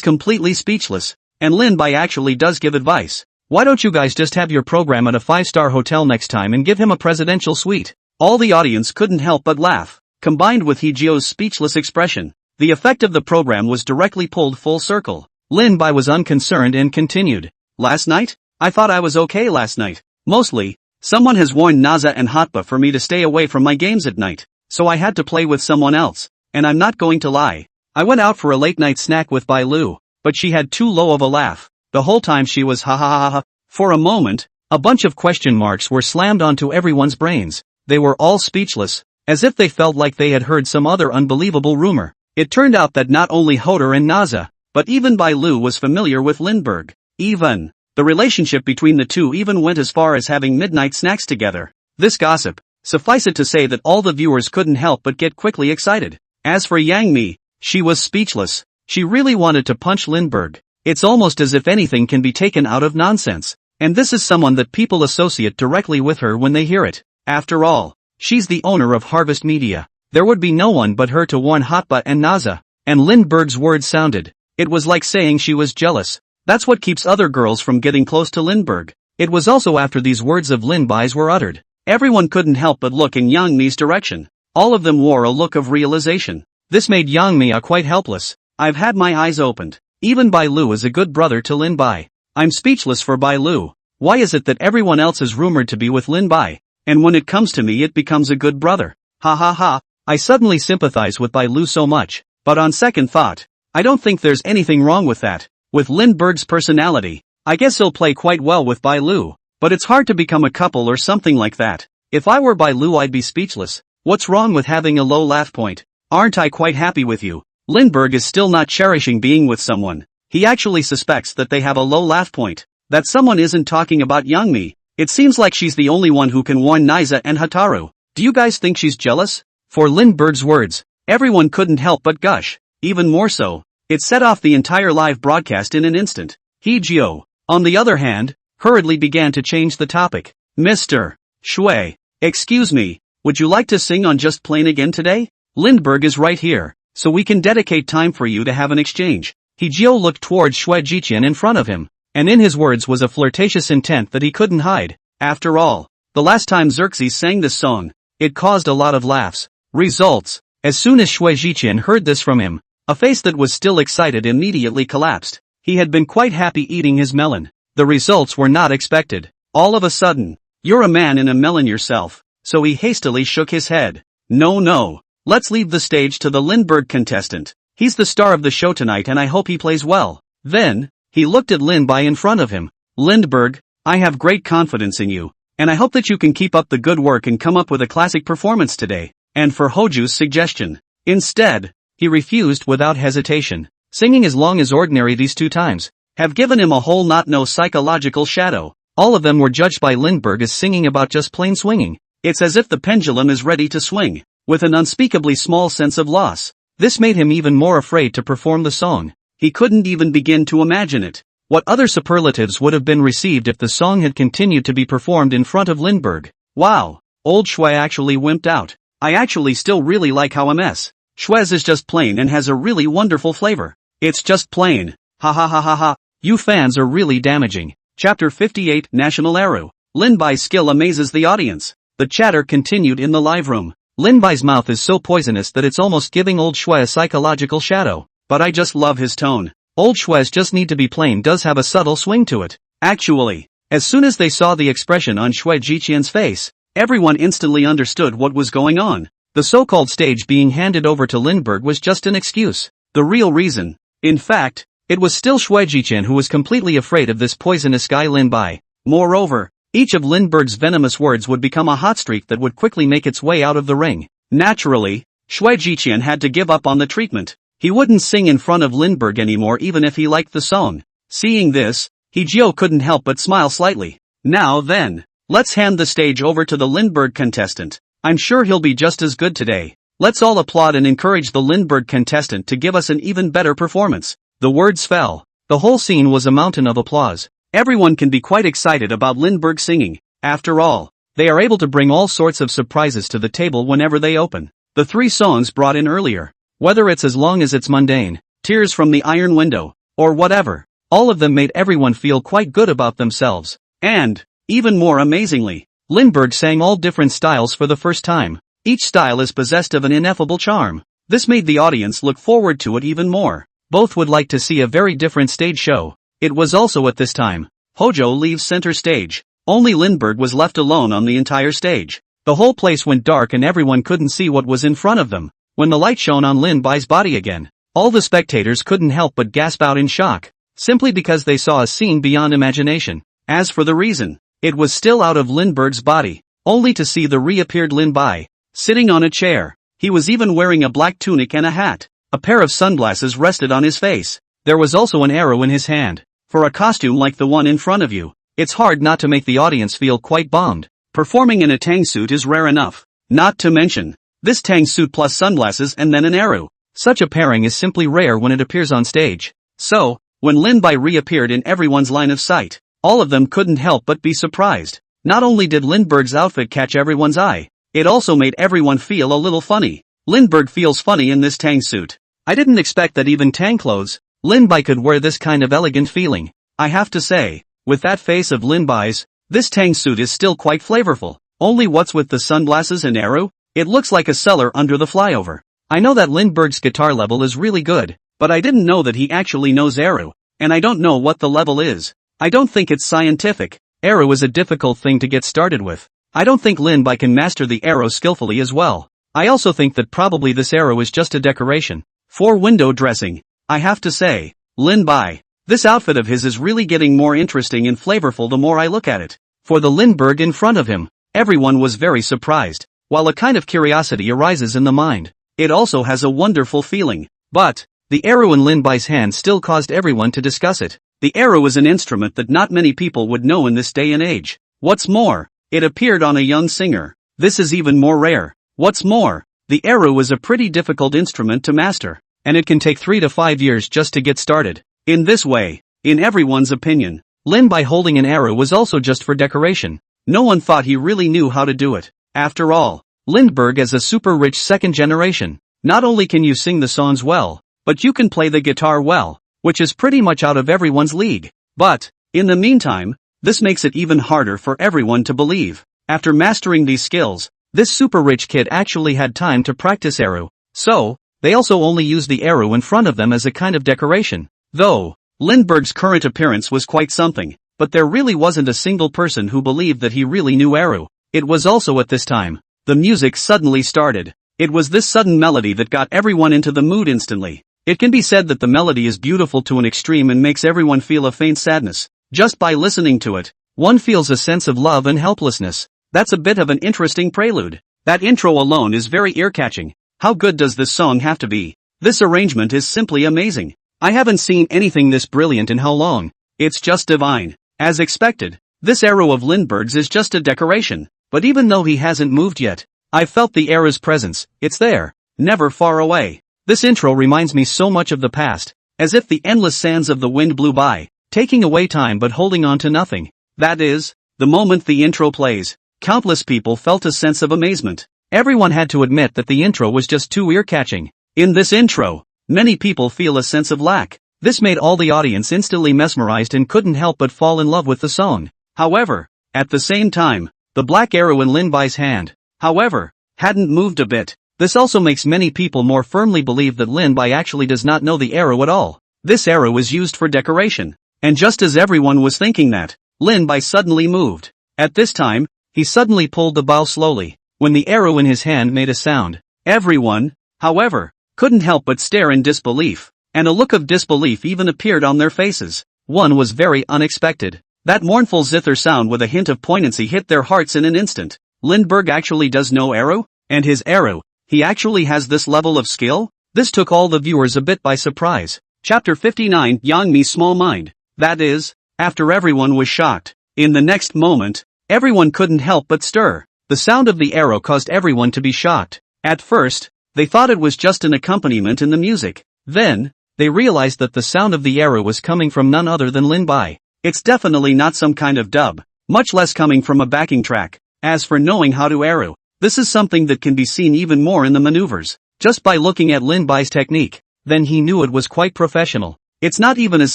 completely speechless. And Lindbergh actually does give advice. Why don't you guys just have your program at a 5-star hotel next time and give him a presidential suite? All the audience couldn't help but laugh. Combined with Hee-jeo's speechless expression, the effect of the program was directly pulled full circle. Lindbergh was unconcerned and continued. Last night? I thought I was okay last night. Mostly, someone has warned Naza and Hotba for me to stay away from my games at night, so I had to play with someone else. And I'm not going to lie. I went out for a late night snack with Bai Lu, but she had too low of a laugh. The whole time she was ha ha ha ha. For a moment, a bunch of question marks were slammed onto everyone's brains. They were all speechless, as if they felt like they had heard some other unbelievable rumor. It turned out that not only Hoder and Naza, but even Bai Lu was familiar with Lindbergh. Even, the relationship between the two even went as far as having midnight snacks together. This gossip, suffice it to say that all the viewers couldn't help but get quickly excited. As for Yang Mi, she was speechless. She really wanted to punch Lindbergh. It's almost as if anything can be taken out of nonsense. And this is someone that people associate directly with her when they hear it. After all, she's the owner of Harvest Media. There would be no one but her to warn Hotba and Naza. And Lindbergh's words sounded. It was like saying she was jealous. That's what keeps other girls from getting close to Lindbergh. It was also after these words of Lin-bai's were uttered. Everyone couldn't help but look in Yang Mi's direction. All of them wore a look of realization. This made Yang Mi quite helpless. I've had my eyes opened. Even Bai Lu is a good brother to Lin-bai. I'm speechless for Bai Lu. Why is it that everyone else is rumored to be with Lin-bai, and when it comes to me it becomes a good brother? Ha ha ha. I suddenly sympathize with Bai Lu so much, but on second thought, I don't think there's anything wrong with that. With Lindbergh's personality, I guess he'll play quite well with Bai Lu, but it's hard to become a couple or something like that. If I were Bai Lu I'd be speechless. What's wrong with having a low laugh point? Aren't I quite happy with you? Lindbergh is still not cherishing being with someone. He actually suspects that they have a low laugh point. That someone isn't talking about Yang Mi. It seems like she's the only one who can warn Niza and Hataru. Do you guys think she's jealous? For Lindbergh's words, everyone couldn't help but gush. Even more so, it set off the entire live broadcast in an instant. Hee-jio, on the other hand, hurriedly began to change the topic. Mr. Shui, excuse me, would you like to sing on Just Plain again today? Lindbergh is right here, so we can dedicate time for you to have an exchange. Hee-jio looked towards Shui Jiqian in front of him, and in his words was a flirtatious intent that he couldn't hide. After all, the last time Xerxes sang this song, it caused a lot of laughs. Results. As soon as Shui Jiqian heard this from him, a face that was still excited immediately collapsed. He had been quite happy eating his melon. The results were not expected. All of a sudden, you're a man in a melon yourself, so he hastily shook his head. No. Let's leave the stage to the Lindbergh contestant. He's the star of the show tonight and I hope he plays well. Then, he looked at Lin-bai in front of him. Lindbergh, I have great confidence in you, and I hope that you can keep up the good work and come up with a classic performance today. And for Hoju's suggestion, instead, he refused without hesitation. Singing as long as ordinary these 2 times have given him a whole no psychological shadow. All of them were judged by Lindbergh as singing about just plain swinging. It's as if the pendulum is ready to swing, with an unspeakably small sense of loss. This made him even more afraid to perform the song. He couldn't even begin to imagine it. What other superlatives would have been received if the song had continued to be performed in front of Lindbergh? Wow, old Shui actually wimped out. I actually still really like how MS. Shui's is just plain and has a really wonderful flavor. It's just plain. Ha ha ha ha ha. You fans are really damaging. Chapter 58 National Aru. Lin-bai's skill amazes the audience. The chatter continued in the live room. Lin-bai's mouth is so poisonous that it's almost giving old Shui a psychological shadow. But I just love his tone. Old Shui's just need to be plain does have a subtle swing to it. Actually, as soon as they saw the expression on Shui Jiqian's face, everyone instantly understood what was going on. The so-called stage being handed over to Lindbergh was just an excuse. The real reason, in fact, it was still Shui Jiqian who was completely afraid of this poisonous guy Lin-bai. Moreover, each of Lindbergh's venomous words would become a hot streak that would quickly make its way out of the ring. Naturally, Shui Jiqian had to give up on the treatment. He wouldn't sing in front of Lindbergh anymore even if he liked the song. Seeing this, Hee-jio couldn't help but smile slightly. Now then, let's hand the stage over to the Lindbergh contestant. I'm sure he'll be just as good today. Let's all applaud and encourage the Lindbergh contestant to give us an even better performance. The words fell. The whole scene was a mountain of applause. Everyone can be quite excited about Lindbergh singing. After all, they are able to bring all sorts of surprises to the table whenever they open. The 3 songs brought in earlier, whether it's as long as it's mundane, Tears from the Iron Window, or whatever, all of them made everyone feel quite good about themselves. And, even more amazingly, Lindbergh sang all different styles for the first time. Each style is possessed of an ineffable charm. This made the audience look forward to it even more. Both would like to see a very different stage show. It was also at this time, Hojo leaves center stage. Only Lindbergh was left alone on the entire stage. The whole place went dark and everyone couldn't see what was in front of them. When the light shone on Lin-bai's body again, all the spectators couldn't help but gasp out in shock, simply because they saw a scene beyond imagination. As for the reason, it was still out of Lindbergh's body, only to see the reappeared Lin-bai, sitting on a chair. He was even wearing a black tunic and a hat. A pair of sunglasses rested on his face. There was also an arrow in his hand. For a costume like the one in front of you, it's hard not to make the audience feel quite bombed. Performing in a tang suit is rare enough. Not to mention, This tang suit plus sunglasses and then an arrow. Such a pairing is simply rare when it appears on stage. So, when Lin Bai reappeared in everyone's line of sight, all of them couldn't help but be surprised. Not only did Lindbergh's outfit catch everyone's eye, it also made everyone feel a little funny. Lindbergh feels funny in this tang suit. I didn't expect that even tang clothes, Lin Bai could wear this kind of elegant feeling. I have to say, with that face of Lin Bai's, this tang suit is still quite flavorful. Only what's with the sunglasses and arrow? It looks like a cellar under the flyover. I know that Lindbergh's guitar level is really good, but I didn't know that he actually knows arrow, and I don't know what the level is. I don't think it's scientific. Arrow is a difficult thing to get started with. I don't think Lin Bai can master the arrow skillfully as well. I also think that probably this arrow is just a decoration. For window dressing. I have to say, Lin Bai, this outfit of his is really getting more interesting and flavorful the more I look at it. For the Lindbergh in front of him, everyone was very surprised, while a kind of curiosity arises in the mind. It also has a wonderful feeling. But, the arrow in Lin Bai's hand still caused everyone to discuss it. The arrow is an instrument that not many people would know in this day and age. What's more, it appeared on a young singer. This is even more rare. What's more, the arrow is a pretty difficult instrument to master, and it can take 3 to 5 years just to get started. In this way, in everyone's opinion, Lin Bai holding an arrow was also just for decoration. No one thought he really knew how to do it. After all, Lindbergh is a super rich second generation. Not only can you sing the songs well, but you can play the guitar well, which is pretty much out of everyone's league. But, in the meantime, this makes it even harder for everyone to believe. After mastering these skills, this super rich kid actually had time to practice arrow. So, they also only used the arrow in front of them as a kind of decoration. Though, Lindbergh's current appearance was quite something, but there really wasn't a single person who believed that he really knew arrow. It was also at this time, the music suddenly started. It was this sudden melody that got everyone into the mood instantly. It can be said that the melody is beautiful to an extreme and makes everyone feel a faint sadness. Just by listening to it, one feels a sense of love and helplessness. That's a bit of an interesting prelude. That intro alone is very ear-catching. How good does this song have to be? This arrangement is simply amazing. I haven't seen anything this brilliant in how long. It's just divine. As expected, this arrow of Lindbergh's is just a decoration, but even though he hasn't moved yet, I felt the arrow's presence. It's there, never far away. This intro reminds me so much of the past, as if the endless sands of the wind blew by, taking away time but holding on to nothing. That is, the moment the intro plays, countless people felt a sense of amazement. Everyone had to admit that the intro was just too ear-catching. In this intro, many people feel a sense of lack. This made all the audience instantly mesmerized and couldn't help but fall in love with the song. However, at the same time, the black arrow in Lin Bai's hand, however, hadn't moved a bit. This also makes many people more firmly believe that Lin Bai actually does not know the arrow at all. This arrow is used for decoration. And just as everyone was thinking that, Lin Bai suddenly moved. At this time, he suddenly pulled the bow slowly. When the arrow in his hand made a sound, everyone, however, couldn't help but stare in disbelief. And a look of disbelief even appeared on their faces. One was very unexpected. That mournful zither sound with a hint of poignancy hit their hearts in an instant. Lindbergh actually does know arrow? And his arrow, he actually has this level of skill? This took all the viewers a bit by surprise. Chapter 59, Yang Mi's Small Mind. That is, after everyone was shocked, in the next moment, everyone couldn't help but stir. The sound of the arrow caused everyone to be shocked. At first, they thought it was just an accompaniment in the music. Then, they realized that the sound of the arrow was coming from none other than Lin Bai. It's definitely not some kind of dub, much less coming from a backing track. As for knowing how to arrow, this is something that can be seen even more in the maneuvers. Just by looking at Lin Bai's technique, then he knew it was quite professional. It's not even as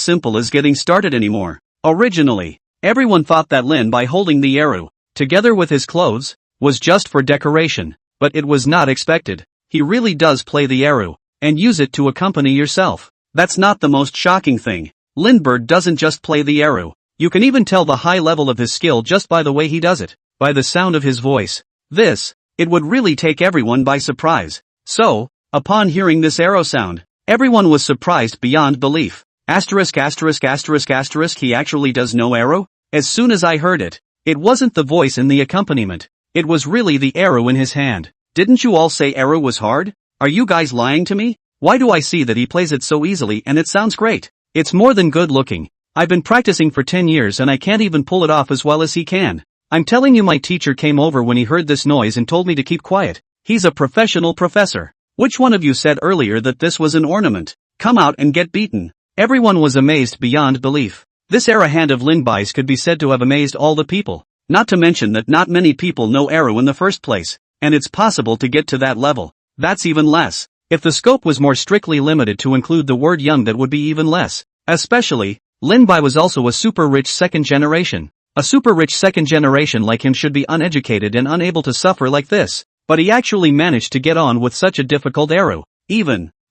simple as getting started anymore. Originally, everyone thought that Lin Bai holding the arrow, together with his clothes, was just for decoration, but it was not expected. He really does play the arrow, and use it to accompany yourself. That's not the most shocking thing. Lindbergh doesn't just play the arrow. You can even tell the high level of his skill just by the way he does it, by the sound of his voice. It would really take everyone by surprise. So, upon hearing this arrow sound, everyone was surprised beyond belief. He actually does know arrow? As soon as I heard it, it wasn't the voice in the accompaniment. It was really the arrow in his hand. Didn't you all say arrow was hard? Are you guys lying to me? Why do I see that he plays it so easily and it sounds great? It's more than good looking. I've been practicing for 10 years and I can't even pull it off as well as he can. I'm telling you, my teacher came over when he heard this noise and told me to keep quiet. He's a professional professor. Which one of you said earlier that this was an ornament? Come out and get beaten. Everyone was amazed beyond belief. This era hand of Lin Bai's could be said to have amazed all the people. Not to mention that not many people know arrow in the first place, and it's possible to get to that level. That's even less. If the scope was more strictly limited to include the word young, that would be even less. Especially, Lin Bai was also a super rich second generation. A super rich second generation like him should be uneducated and unable to suffer like this. But he actually managed to get on with such a difficult arrow.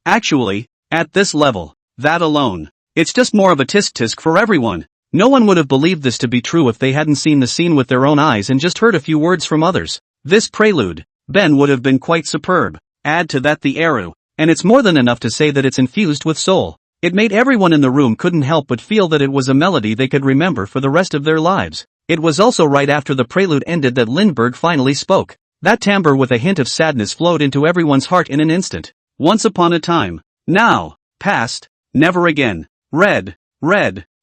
Actually, at this level. That alone. It's just more of a tisk-tisk for everyone. No one would have believed this to be true if they hadn't seen the scene with their own eyes and just heard a few words from others. This prelude, Ben, would have been quite superb. Add to that the arrow, and it's more than enough to say that it's infused with soul. It made everyone in the room couldn't help but feel that it was a melody they could remember for the rest of their lives. It was also right after the prelude ended that Lindbergh finally spoke. That timbre with a hint of sadness flowed into everyone's heart in an instant. Once upon a time. Now. Past. Never again. Red.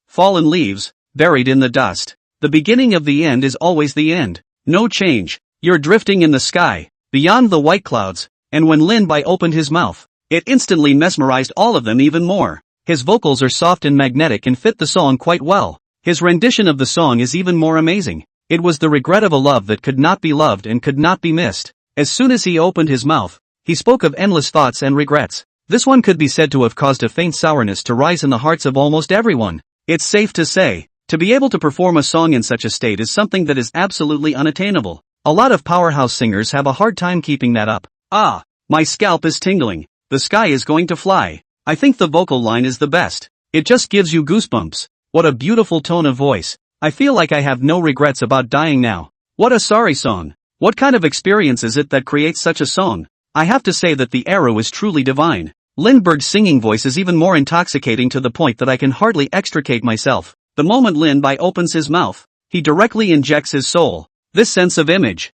Fallen leaves. Buried in the dust. The beginning of the end is always the end. No change. You're drifting in the sky. Beyond the white clouds. And when Lin Bai opened his mouth, it instantly mesmerized all of them even more. His vocals are soft and magnetic and fit the song quite well. His rendition of the song is even more amazing. It was the regret of a love that could not be loved and could not be missed. As soon as he opened his mouth, he spoke of endless thoughts and regrets. This one could be said to have caused a faint sourness to rise in the hearts of almost everyone. It's safe to say, to be able to perform a song in such a state is something that is absolutely unattainable. A lot of powerhouse singers have a hard time keeping that up. My scalp is tingling. The sky is going to fly. I think the vocal line is the best. It just gives you goosebumps. What a beautiful tone of voice. I feel like I have no regrets about dying now. What a sorry song. What kind of experience is it that creates such a song? I have to say that the arrow is truly divine. Lindbergh's singing voice is even more intoxicating to the point that I can hardly extricate myself. The moment Lin Bai opens his mouth, he directly injects his soul. This sense of image.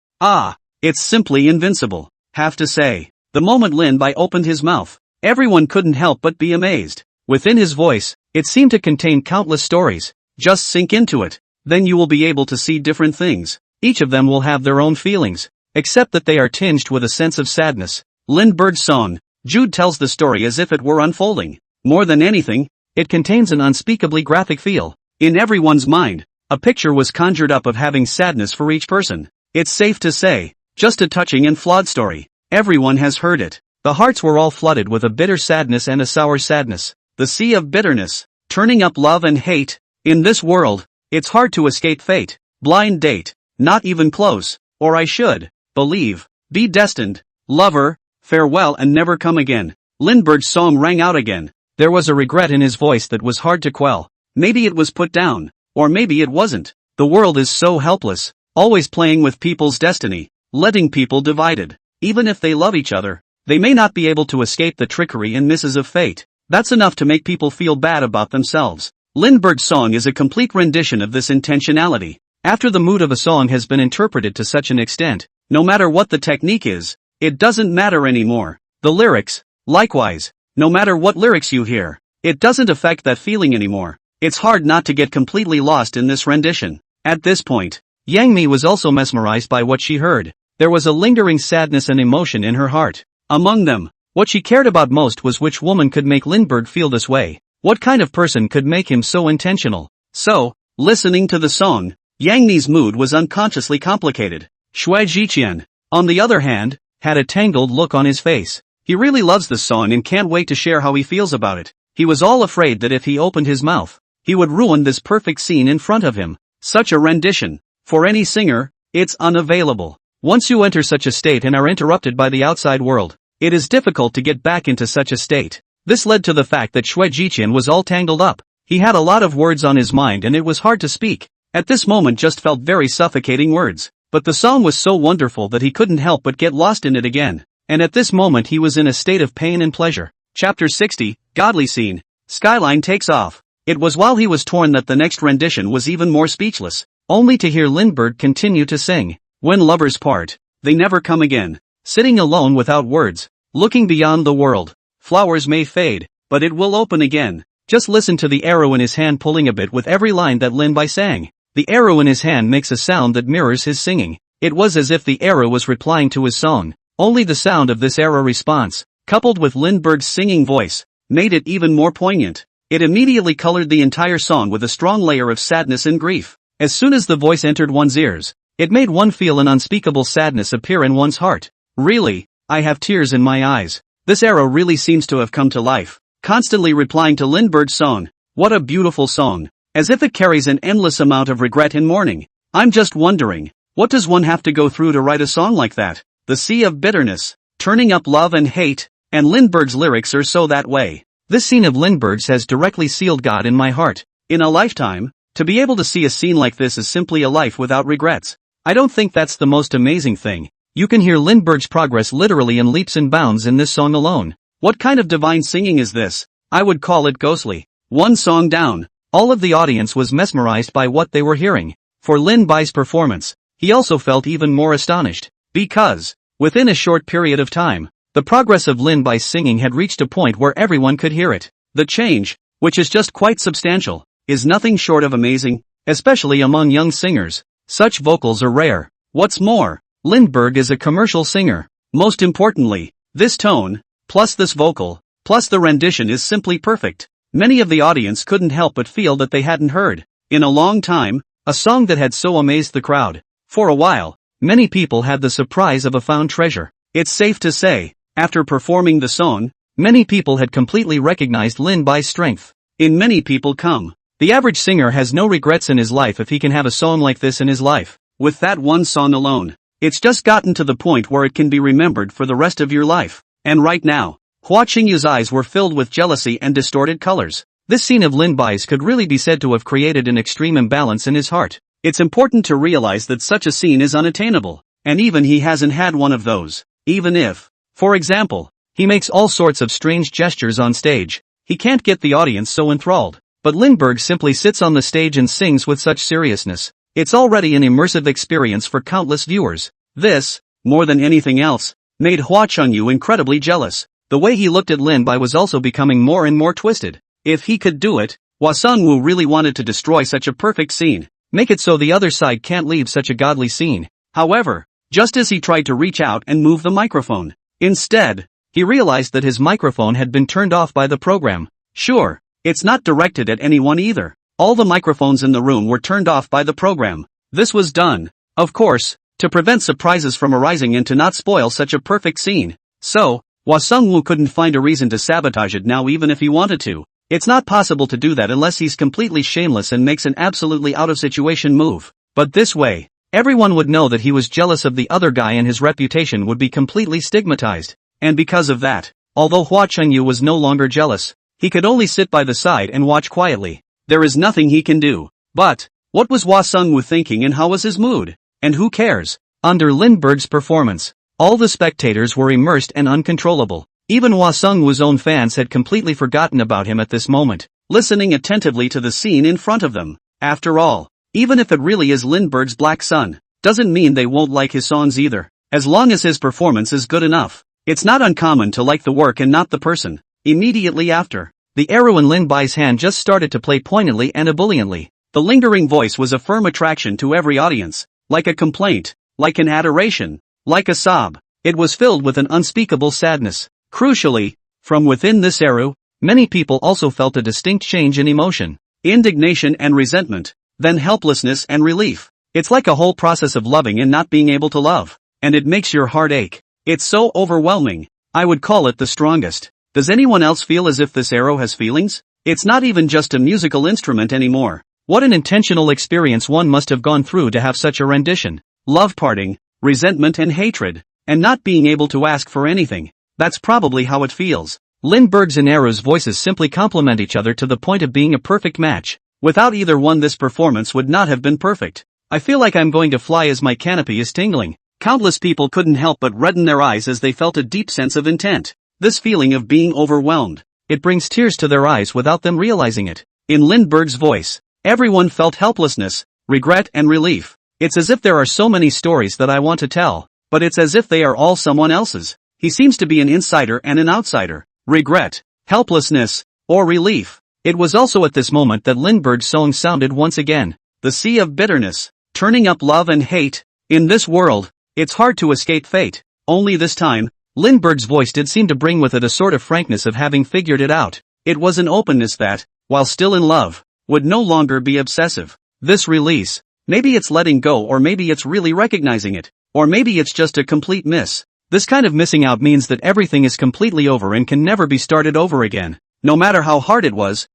It's simply invincible. Have to say, the moment Lin Bai opened his mouth, everyone couldn't help but be amazed. Within his voice, it seemed to contain countless stories. Just sink into it. Then you will be able to see different things. Each of them will have their own feelings, except that they are tinged with a sense of sadness. Lindbergh's song, Jude, tells the story as if it were unfolding. More than anything, it contains an unspeakably graphic feel. In everyone's mind, a picture was conjured up of having sadness for each person. It's safe to say, just a touching and flawed story. Everyone has heard it. The hearts were all flooded with a bitter sadness and a sour sadness. The sea of bitterness, turning up love and hate. In this world, it's hard to escape fate. Blind date, not even close, or I should believe, be destined. Lover, farewell and never come again. Lindbergh's song rang out again. There was a regret in his voice that was hard to quell. Maybe it was put down, or maybe it wasn't. The world is so helpless, always playing with people's destiny, letting people divided. Even if they love each other, they may not be able to escape the trickery and misses of fate. That's enough to make people feel bad about themselves. Lindbergh's song is a complete rendition of this intentionality. After the mood of a song has been interpreted to such an extent, no matter what the technique is, it doesn't matter anymore. The lyrics, likewise, no matter what lyrics you hear, it doesn't affect that feeling anymore. It's hard not to get completely lost in this rendition. At this point, Yang Mi was also mesmerized by what she heard. There was a lingering sadness and emotion in her heart. Among them, what she cared about most was which woman could make Lindbergh feel this way. What kind of person could make him so intentional? So, listening to the song, Yang Mi's mood was unconsciously complicated. Xue Jiqian, on the other hand, had a tangled look on his face. He really loves this song and can't wait to share how he feels about it. He was all afraid that if he opened his mouth, he would ruin this perfect scene in front of him. Such a rendition, for any singer, it's unavailable. Once you enter such a state and are interrupted by the outside world, it is difficult to get back into such a state. This led to the fact that Xue Jiqian was all tangled up. He had a lot of words on his mind and it was hard to speak. At this moment just felt very suffocating words. But the song was so wonderful that he couldn't help but get lost in it again. And at this moment he was in a state of pain and pleasure. Chapter 60, Godly Scene. Skyline takes off. It was while he was torn that the next rendition was even more speechless, only to hear Lindbergh continue to sing. When lovers part, they never come again. Sitting alone without words, looking beyond the world. Flowers may fade, but it will open again. Just listen to the arrow in his hand pulling a bit with every line that Lin Bai sang. The arrow in his hand makes a sound that mirrors his singing. It was as if the arrow was replying to his song. Only the sound of this era response, coupled with Lindbergh's singing voice, made it even more poignant. It immediately colored the entire song with a strong layer of sadness and grief. As soon as the voice entered one's ears, it made one feel an unspeakable sadness appear in one's heart. Really, I have tears in my eyes. This era really seems to have come to life. Constantly replying to Lindbergh's song. What a beautiful song. As if it carries an endless amount of regret and mourning. I'm just wondering, what does one have to go through to write a song like that? The sea of bitterness, turning up love and hate, and Lindbergh's lyrics are so that way. This scene of Lindbergh's has directly sealed God in my heart. In a lifetime, to be able to see a scene like this is simply a life without regrets. I don't think that's the most amazing thing. You can hear Lindbergh's progress literally in leaps and bounds in this song alone. What kind of divine singing is this? I would call it ghostly. One song down, all of the audience was mesmerized by what they were hearing. For Lin Bai's performance, he also felt even more astonished. Because, within a short period of time, the progress of Lin Bai's singing had reached a point where everyone could hear it. The change, which is just quite substantial, is nothing short of amazing, especially among young singers. Such vocals are rare. What's more, Lindbergh is a commercial singer. Most importantly, this tone, plus this vocal, plus the rendition is simply perfect. Many of the audience couldn't help but feel that they hadn't heard, in a long time, a song that had so amazed the crowd. For a while, many people had the surprise of a found treasure. It's safe to say, after performing the song, many people had completely recognized Lin Bai's strength. In many people come. The average singer has no regrets in his life if he can have a song like this in his life. With that one song alone, it's just gotten to the point where it can be remembered for the rest of your life. And right now, Hua Qingyu's eyes were filled with jealousy and distorted colors. This scene of Lin Bai's could really be said to have created an extreme imbalance in his heart. It's important to realize that such a scene is unattainable, and even he hasn't had one of those. Even if, for example, he makes all sorts of strange gestures on stage, he can't get the audience so enthralled. But Lindbergh simply sits on the stage and sings with such seriousness. It's already an immersive experience for countless viewers. This, more than anything else, made Hua Qingyu incredibly jealous. The way he looked at Lin Bai was also becoming more and more twisted. If he could do it, Hua Sungwoo really wanted to destroy such a perfect scene. Make it so the other side can't leave such a godly scene. However, just as he tried to reach out and move the microphone, instead, he realized that his microphone had been turned off by the program. Sure, it's not directed at anyone either. All the microphones in the room were turned off by the program. This was done, of course, to prevent surprises from arising and to not spoil such a perfect scene. So, Hua Sungwoo couldn't find a reason to sabotage it now even if he wanted to. It's not possible to do that unless he's completely shameless and makes an absolutely out-of-situation move. But this way, everyone would know that he was jealous of the other guy and his reputation would be completely stigmatized. And because of that, although Hua Qingyu was no longer jealous, he could only sit by the side and watch quietly. There is nothing he can do. But, what was Hua Sungwoo thinking and how was his mood? And who cares? Under Lindbergh's performance, all the spectators were immersed and uncontrollable. Even Hua Sungwoo's own fans had completely forgotten about him at this moment, listening attentively to the scene in front of them. After all, even if it really is Lindbergh's Black Sun, doesn't mean they won't like his songs either. As long as his performance is good enough. It's not uncommon to like the work and not the person. Immediately after, the arrow in Lin Bai's hand just started to play poignantly and ebulliently. The lingering voice was a firm attraction to every audience, like a complaint, like an adoration, like a sob. It was filled with an unspeakable sadness. Crucially, from within this arrow, many people also felt a distinct change in emotion. Indignation and resentment, then helplessness and relief. It's like a whole process of loving and not being able to love. And it makes your heart ache. It's so overwhelming. I would call it the strongest. Does anyone else feel as if this arrow has feelings? It's not even just a musical instrument anymore. What an intentional experience one must have gone through to have such a rendition. Love parting, resentment and hatred, and not being able to ask for anything. That's probably how it feels. Lindbergh's and Arrow's voices simply complement each other to the point of being a perfect match. Without either one this performance would not have been perfect. I feel like I'm going to fly as my canopy is tingling. Countless people couldn't help but redden their eyes as they felt a deep sense of intent. This feeling of being overwhelmed. It brings tears to their eyes without them realizing it. In Lindbergh's voice, everyone felt helplessness, regret and relief. It's as if there are so many stories that I want to tell, but it's as if they are all someone else's. He seems to be an insider and an outsider. Regret, helplessness, or relief. It was also at this moment that Lindbergh's song sounded once again. The sea of bitterness, turning up love and hate. In this world, it's hard to escape fate. Only this time, Lindbergh's voice did seem to bring with it a sort of frankness of having figured it out. It was an openness that, while still in love, would no longer be obsessive. This release, maybe it's letting go, or maybe it's really recognizing it, or maybe it's just a complete miss. This kind of missing out means that everything is completely over and can never be started over again. No matter how hard it was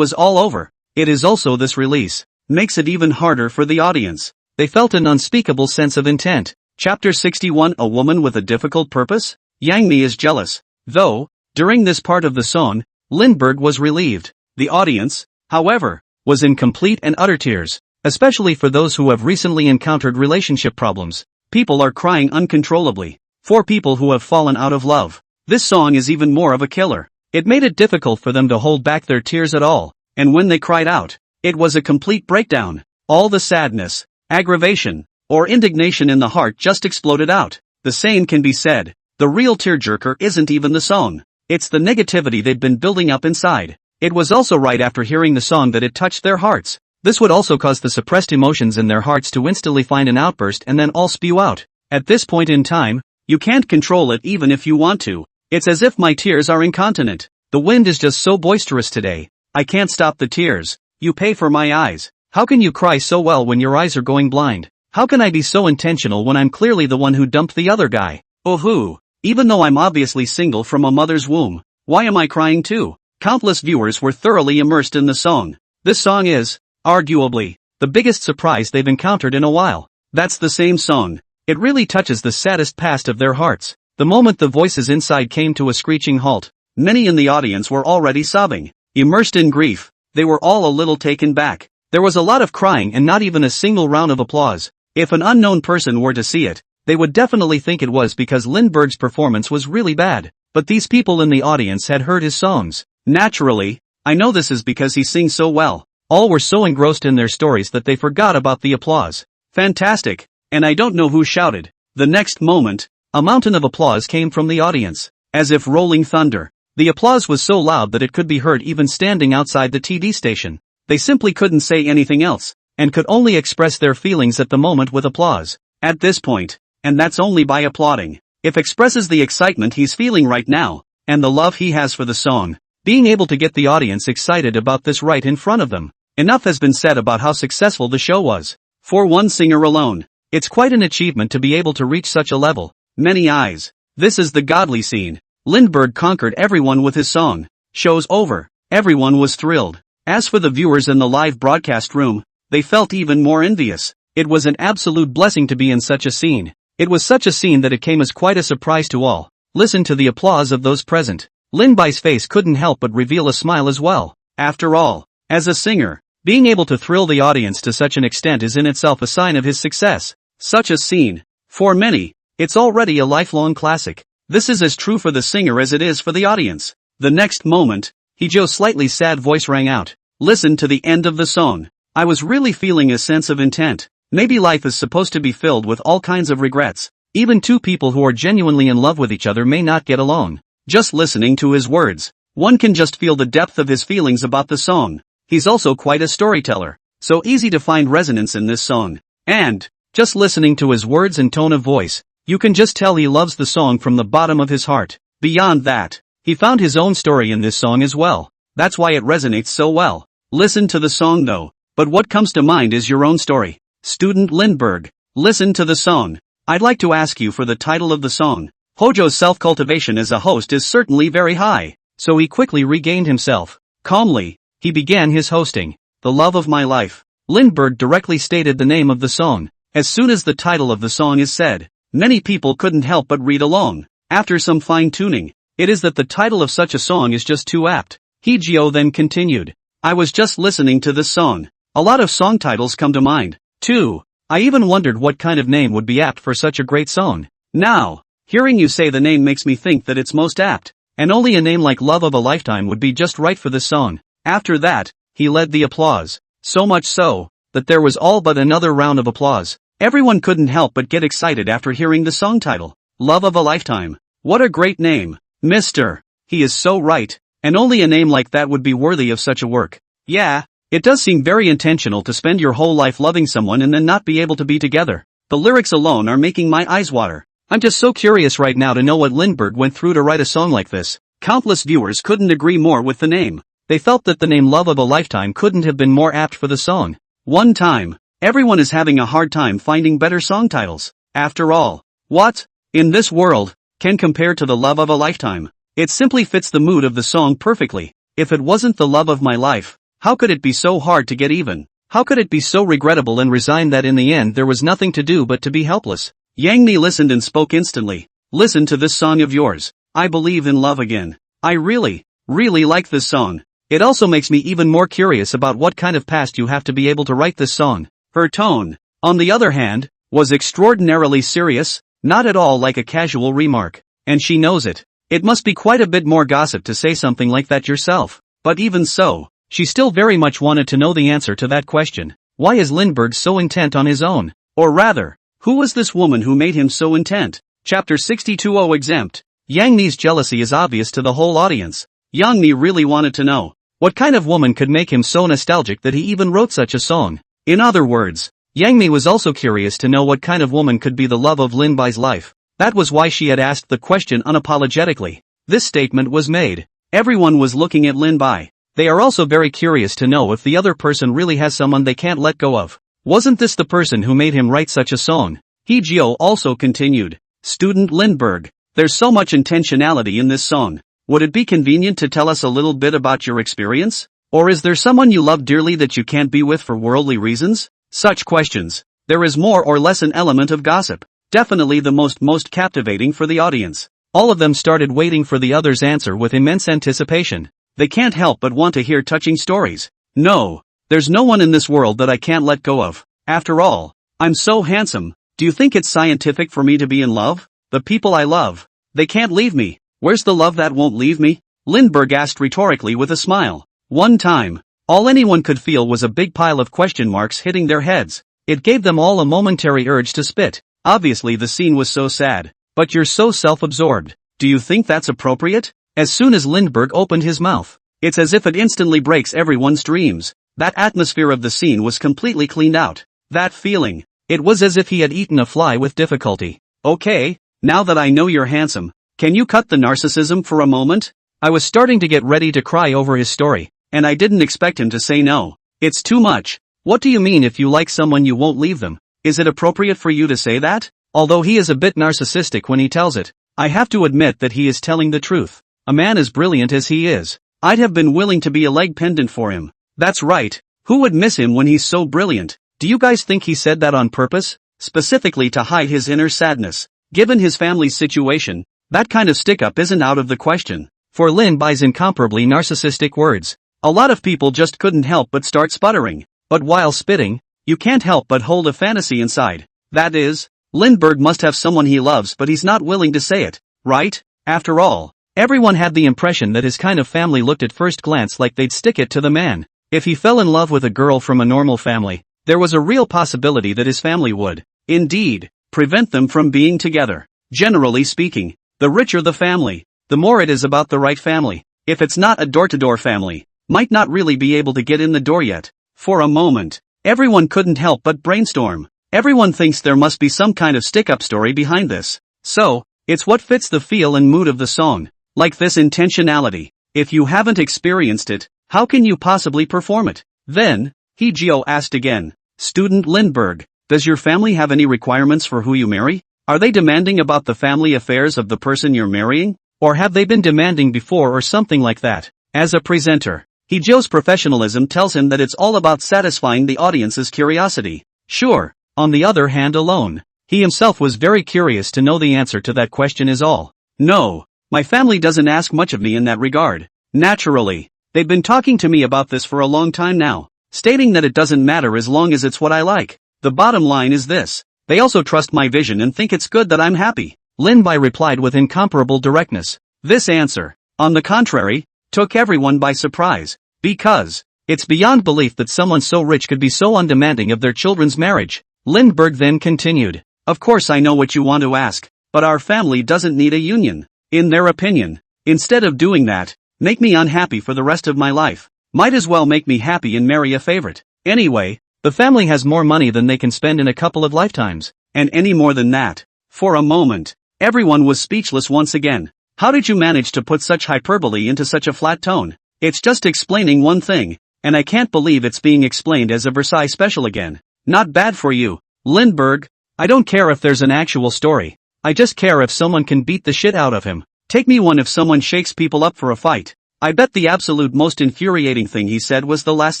all over. It is also this release makes it even harder for the audience. They felt an unspeakable sense of intent. Chapter 61, A Woman with a Difficult Purpose? Yang Mi is jealous. Though, during this part of the song, Lindbergh was relieved. The audience, however, was in complete and utter tears, especially for those who have recently encountered relationship problems. People are crying uncontrollably. For people who have fallen out of love, this song is even more of a killer. It made it difficult for them to hold back their tears at all, and when they cried out, it was a complete breakdown. All the sadness, aggravation, or indignation in the heart just exploded out. The same can be said. The real tearjerker isn't even the song. It's the negativity they've been building up inside. It was also right after hearing the song that it touched their hearts. This would also cause the suppressed emotions in their hearts to instantly find an outburst and then all spew out. At this point in time, you can't control it even if you want to. It's as if my tears are incontinent. The wind is just so boisterous today. I can't stop the tears. You pay for my eyes. How can you cry so well when your eyes are going blind? How can I be so intentional when I'm clearly the one who dumped the other guy? Oh who? Even though I'm obviously single from a mother's womb, why am I crying too? Countless viewers were thoroughly immersed in the song. This song is, arguably, the biggest surprise they've encountered in a while. That's the same song. It really touches the saddest past of their hearts. The moment the voices inside came to a screeching halt, many in the audience were already sobbing. Immersed in grief, they were all a little taken back. There was a lot of crying and not even a single round of applause. If an unknown person were to see it, they would definitely think it was because Lindbergh's performance was really bad. But these people in the audience had heard his songs. Naturally, I know this is because he sings so well. All were so engrossed in their stories that they forgot about the applause. Fantastic. And I don't know who shouted. The next moment, a mountain of applause came from the audience, as if rolling thunder. The applause was so loud that it could be heard even standing outside the TV station. They simply couldn't say anything else, and could only express their feelings at the moment with applause. At this point, and that's only by applauding, if expresses the excitement he's feeling right now, and the love he has for the song, being able to get the audience excited about this right in front of them. Enough has been said about how successful the show was. For one singer alone, it's quite an achievement to be able to reach such a level. Many eyes. This is the godly scene. Lindbergh conquered everyone with his song. Show's over. Everyone was thrilled. As for the viewers in the live broadcast room, they felt even more envious. It was an absolute blessing to be in such a scene. It was such a scene that it came as quite a surprise to all. Listen to the applause of those present. Lindbergh's face couldn't help but reveal a smile as well. After all, as a singer, being able to thrill the audience to such an extent is in itself a sign of his success. Such a scene, for many, it's already a lifelong classic. This is as true for the singer as it is for the audience. The next moment, Joe's slightly sad voice rang out. Listen to the end of the song. I was really feeling a sense of intent. Maybe life is supposed to be filled with all kinds of regrets. Even two people who are genuinely in love with each other may not get along. Just listening to his words, one can just feel the depth of his feelings about the song. He's also quite a storyteller, so easy to find resonance in this song. And, just listening to his words and tone of voice, you can just tell he loves the song from the bottom of his heart. Beyond that, he found his own story in this song as well. That's why it resonates so well. Listen to the song though, but what comes to mind is your own story. Student Lindbergh, listen to the song. I'd like to ask you for the title of the song. Hojo's self-cultivation as a host is certainly very high, so he quickly regained himself. Calmly, he began his hosting. The love of my life. Lindbergh directly stated the name of the song. As soon as the title of the song is said, many people couldn't help but read along. After some fine-tuning, it is that the title of such a song is just too apt. Hijio then continued. I was just listening to this song. A lot of song titles come to mind, too. I even wondered what kind of name would be apt for such a great song. Now, hearing you say the name makes me think that it's most apt, and only a name like Love of a Lifetime would be just right for this song. After that, he led the applause. So much so, that there was all but another round of applause. Everyone couldn't help but get excited after hearing the song title. Love of a Lifetime. What a great name. Mr. He is so right, and only a name like that would be worthy of such a work. Yeah, it does seem very intentional to spend your whole life loving someone and then not be able to be together. The lyrics alone are making my eyes water. I'm just so curious right now to know what Lindbergh went through to write a song like this. Countless viewers couldn't agree more with the name. They felt that the name Love of a Lifetime couldn't have been more apt for the song. One time. Everyone is having a hard time finding better song titles. After all, what, in this world, can compare to the love of a lifetime? It simply fits the mood of the song perfectly. If it wasn't the love of my life, how could it be so hard to get even? How could it be so regrettable and resigned that in the end there was nothing to do but to be helpless? Yang Mi listened and spoke instantly. Listen to this song of yours. I believe in love again. I really like this song. It also makes me even more curious about what kind of past you have to be able to write this song. Her tone, on the other hand, was extraordinarily serious, not at all like a casual remark. And she knows it. It must be quite a bit more gossip to say something like that yourself. But even so, she still very much wanted to know the answer to that question. Why is Lindbergh so intent on his own? Or rather, who was this woman who made him so intent? Chapter 62 exempt. Yang Mi's jealousy is obvious to the whole audience. Yang Mi really wanted to know, what kind of woman could make him so nostalgic that he even wrote such a song? In other words, Yang Mi was also curious to know what kind of woman could be the love of Lin Bai's life. That was why she had asked the question unapologetically. This statement was made. Everyone was looking at Lin Bai. They are also very curious to know if the other person really has someone they can't let go of. Wasn't this the person who made him write such a song? He Jio also continued. Student Lindbergh, there's so much intentionality in this song. Would it be convenient to tell us a little bit about your experience? Or is there someone you love dearly that you can't be with for worldly reasons? Such questions. There is more or less an element of gossip. Definitely the most captivating for the audience. All of them started waiting for the other's answer with immense anticipation. They can't help but want to hear touching stories. No, there's no one in this world that I can't let go of. After all, I'm so handsome. Do you think it's scientific for me to be in love? The people I love, they can't leave me. Where's the love that won't leave me? Lindbergh asked rhetorically with a smile. One time, all anyone could feel was a big pile of question marks hitting their heads. It gave them all a momentary urge to spit. Obviously the scene was so sad. But you're so self-absorbed. Do you think that's appropriate? As soon as Lindbergh opened his mouth, it's as if it instantly breaks everyone's dreams. That atmosphere of the scene was completely cleaned out. That feeling, it was as if he had eaten a fly with difficulty. Okay, now that I know you're handsome, can you cut the narcissism for a moment? I was starting to get ready to cry over his story, and I didn't expect him to say no. It's too much. What do you mean if you like someone you won't leave them? Is it appropriate for you to say that? Although he is a bit narcissistic when he tells it, I have to admit that he is telling the truth. A man as brilliant as he is, I'd have been willing to be a leg pendant for him. That's right. Who would miss him when he's so brilliant? Do you guys think he said that on purpose? Specifically to hide his inner sadness? Given his family's situation, that kind of stick-up isn't out of the question. For Lin Bai's incomparably narcissistic words, a lot of people just couldn't help but start sputtering. But while spitting, you can't help but hold a fantasy inside. That is, Lindbergh must have someone he loves but he's not willing to say it, right? After all, everyone had the impression that his kind of family looked at first glance like they'd stick it to the man. If he fell in love with a girl from a normal family, there was a real possibility that his family would, indeed, prevent them from being together. Generally speaking, the richer the family, the more it is about the right family. If it's not a door-to-door family, might not really be able to get in the door yet. For a moment, everyone couldn't help but brainstorm. Everyone thinks there must be some kind of stick-up story behind this. So, it's what fits the feel and mood of the song. Like this intentionality. If you haven't experienced it, how can you possibly perform it? Then, He Jio asked again. Student Lindbergh, does your family have any requirements for who you marry? Are they demanding about the family affairs of the person you're marrying? Or have they been demanding before or something like that? As a presenter, He Jio's professionalism tells him that it's all about satisfying the audience's curiosity. Sure. On the other hand alone, he himself was very curious to know the answer to that question is all. No, my family doesn't ask much of me in that regard. Naturally, they've been talking to me about this for a long time now, stating that it doesn't matter as long as it's what I like. The bottom line is this, they also trust my vision and think it's good that I'm happy. Lin Bai replied with incomparable directness. This answer, on the contrary, took everyone by surprise, because it's beyond belief that someone so rich could be so undemanding of their children's marriage. Lindbergh then continued, of course I know what you want to ask, but our family doesn't need a union. In their opinion, instead of doing that, make me unhappy for the rest of my life. Might as well make me happy and marry a favorite. Anyway, the family has more money than they can spend in a couple of lifetimes, and any more than that. For a moment, Everyone was speechless once again. How did you manage to put such hyperbole into such a flat tone? It's just explaining one thing, and I can't believe it's being explained as a Versailles special again. Not bad for you, Lindbergh. I don't care if there's an actual story. I just care if someone can beat the shit out of him. Take me one if someone shakes people up for a fight. I bet the absolute most infuriating thing he said was the last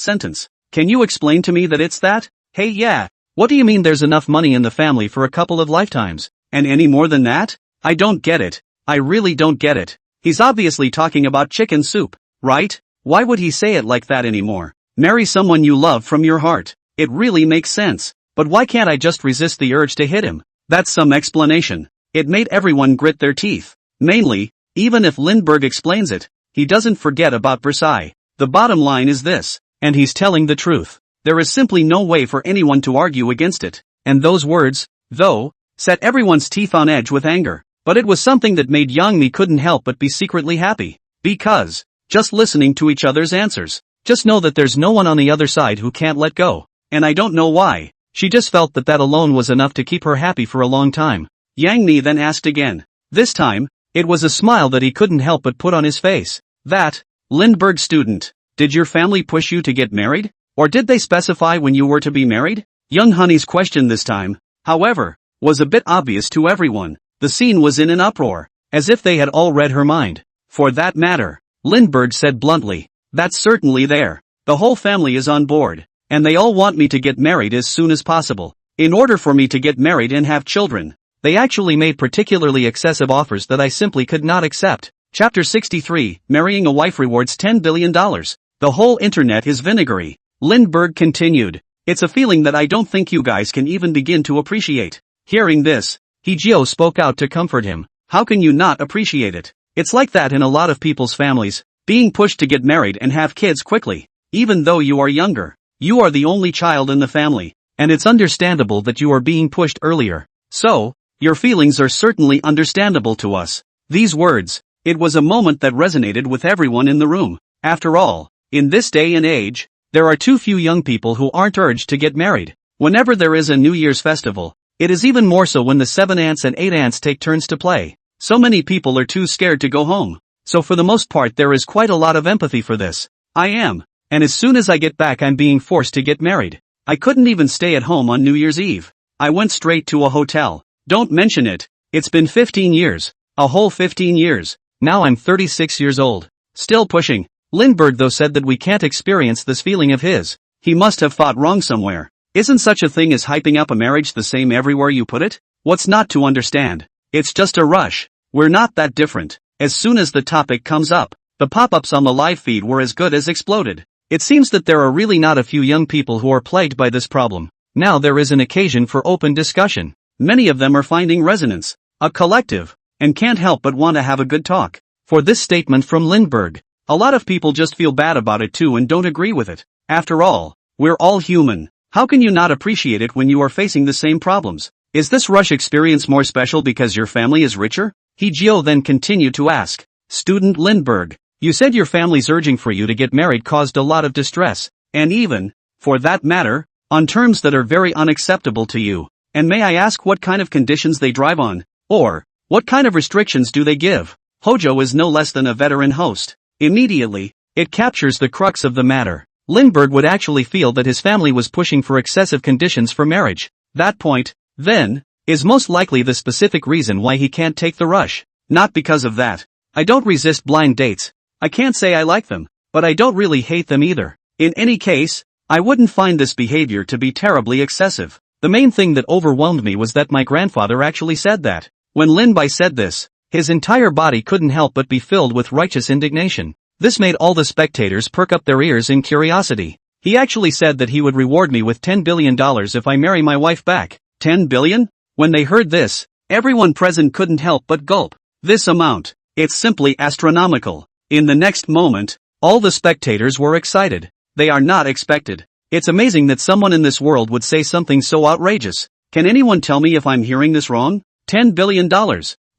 sentence. Can you explain to me that it's that? Hey yeah, what do you mean there's enough money in the family for a couple of lifetimes? And any more than that? I don't get it. I really don't get it. He's obviously talking about chicken soup, right? Why would he say it like that anymore? Marry someone you love from your heart. It really makes sense. But why can't I just resist the urge to hit him? That's some explanation. It made everyone grit their teeth. Mainly, even if Lindbergh explains it, he doesn't forget about Versailles. The bottom line is this, and he's telling the truth. There is simply no way for anyone to argue against it. And those words, though, set everyone's teeth on edge with anger. But it was something that made Yang Mi couldn't help but be secretly happy. Because, just listening to each other's answers, just know that there's no one on the other side who can't let go. And I don't know why. She just felt that alone was enough to keep her happy for a long time. Yang Mi then asked again. This time, it was a smile that he couldn't help but put on his face. That, Lindbergh student, did your family push you to get married? Or did they specify when you were to be married? Young Honey's question this time, however, was a bit obvious to everyone. The scene was in an uproar, as if they had all read her mind. For that matter, Lindbergh said bluntly, that's certainly there. The whole family is on board, and they all want me to get married as soon as possible. In order for me to get married and have children, they actually made particularly excessive offers that I simply could not accept. Chapter 63, Marrying a Wife Rewards $10 billion. The whole internet is vinegary. Lindbergh continued. It's a feeling that I don't think you guys can even begin to appreciate. Hearing this, Hee-jio spoke out to comfort him. How can you not appreciate it? It's like that in a lot of people's families, being pushed to get married and have kids quickly. Even though you are younger, you are the only child in the family, and it's understandable that you are being pushed earlier. So, your feelings are certainly understandable to us. These words, it was a moment that resonated with everyone in the room. After all, in this day and age, there are too few young people who aren't urged to get married. Whenever there is a New Year's festival, it is even more so when the 7 aunts and 8 aunts take turns to play. So many people are too scared to go home. So for the most part there is quite a lot of empathy for this. I am. And as soon as I get back I'm being forced to get married. I couldn't even stay at home on New Year's Eve. I went straight to a hotel. Don't mention it. It's been 15 years. A whole 15 years. Now I'm 36 years old. Still pushing. Lindbergh though said that we can't experience this feeling of his. He must have thought wrong somewhere. Isn't such a thing as hyping up a marriage the same everywhere you put it? What's not to understand? It's just a rush. We're not that different. As soon as the topic comes up, the pop-ups on the live feed were as good as exploded. It seems that there are really not a few young people who are plagued by this problem. Now there is an occasion for open discussion. Many of them are finding resonance, a collective, and can't help but want to have a good talk. For this statement from Lindbergh, a lot of people just feel bad about it too and don't agree with it. After all, we're all human. How can you not appreciate it when you are facing the same problems? Is this rush experience more special because your family is richer? Hee-jio then continued to ask. Student Lindbergh, you said your family's urging for you to get married caused a lot of distress, and even, for that matter, on terms that are very unacceptable to you. And may I ask what kind of conditions they drive on? Or, what kind of restrictions do they give? Hojo is no less than a veteran host. Immediately, it captures the crux of the matter. Lindbergh would actually feel that his family was pushing for excessive conditions for marriage. That point, then, is most likely the specific reason why he can't take the rush. Not because of that. I don't resist blind dates. I can't say I like them, but I don't really hate them either. In any case, I wouldn't find this behavior to be terribly excessive. The main thing that overwhelmed me was that my grandfather actually said that. When Lin-bai said this, his entire body couldn't help but be filled with righteous indignation. This made all the spectators perk up their ears in curiosity. He actually said that he would reward me with $10 billion if I marry my wife back. 10 billion? When they heard this, everyone present couldn't help but gulp. This amount, it's simply astronomical. In the next moment, all the spectators were excited. They are not expected. It's amazing that someone in this world would say something so outrageous. Can anyone tell me if I'm hearing this wrong? $10 billion.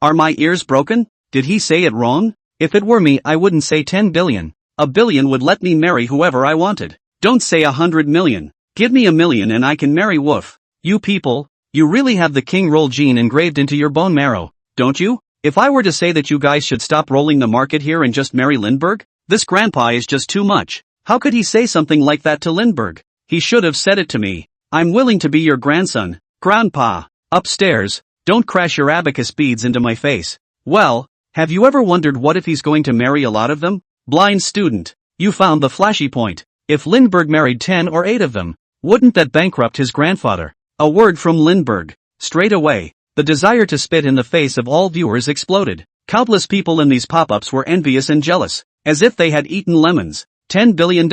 Are my ears broken? Did he say it wrong? If it were me I wouldn't say 10 billion. A billion would let me marry whoever I wanted. Don't say 100 million. Give me 1 million and I can marry Woof. You people, you really have the king roll gene engraved into your bone marrow. don't you? If I were to say that you guys should stop rolling the market here and just marry Lindbergh, this grandpa is just too much. How could he say something like that to Lindbergh? He should have said it to me. I'm willing to be your grandson, grandpa. Upstairs, don't crash your abacus beads into my face. Well, have you ever wondered what if he's going to marry a lot of them? Blind student, you found the flashy point. If Lindbergh married 10 or 8 of them, wouldn't that bankrupt his grandfather? A word from Lindbergh. Straight away, the desire to spit in the face of all viewers exploded. Countless people in these pop-ups were envious and jealous, as if they had eaten lemons. $10 billion,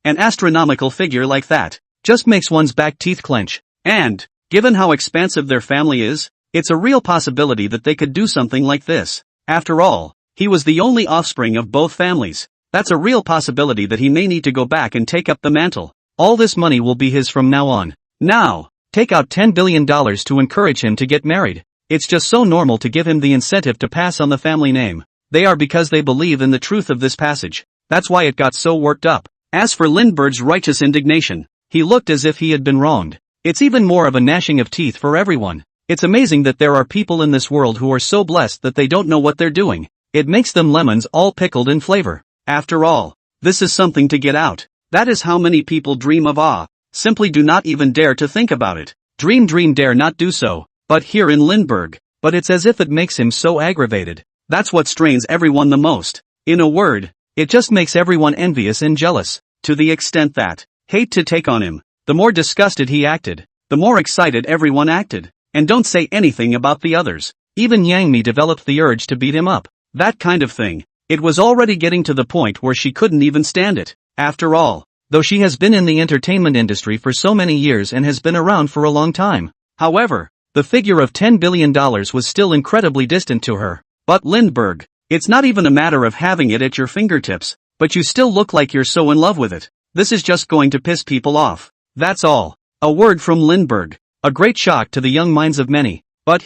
an astronomical figure like that, just makes one's back teeth clench. And, given how expansive their family is, it's a real possibility that they could do something like this. After all, he was the only offspring of both families. That's a real possibility that he may need to go back and take up the mantle. All this money will be his from now on. Now, take out $10 billion to encourage him to get married. It's just so normal to give him the incentive to pass on the family name. They are because they believe in the truth of this passage. That's why it got so worked up. As for Lindbergh's righteous indignation, he looked as if he had been wronged. It's even more of a gnashing of teeth for everyone. It's amazing that there are people in this world who are so blessed that they don't know what they're doing. It makes them lemons all pickled in flavor. After all, this is something to get out. That is how many people dream of simply do not even dare to think about it. Dream dare not do so. But here in Lindbergh, but it's as if it makes him so aggravated. That's what strains everyone the most. In a word, it just makes everyone envious and jealous, to the extent that, hate to take on him, the more disgusted he acted, the more excited everyone acted. And don't say anything about the others. Even Yang Mi developed the urge to beat him up. That kind of thing. It was already getting to the point where she couldn't even stand it. After all, though she has been in the entertainment industry for so many years and has been around for a long time. However, the figure of $10 billion was still incredibly distant to her. But Lindbergh, it's not even a matter of having it at your fingertips, but you still look like you're so in love with it. This is just going to piss people off. That's all. A word from Lindbergh. A great shock to the young minds of many. But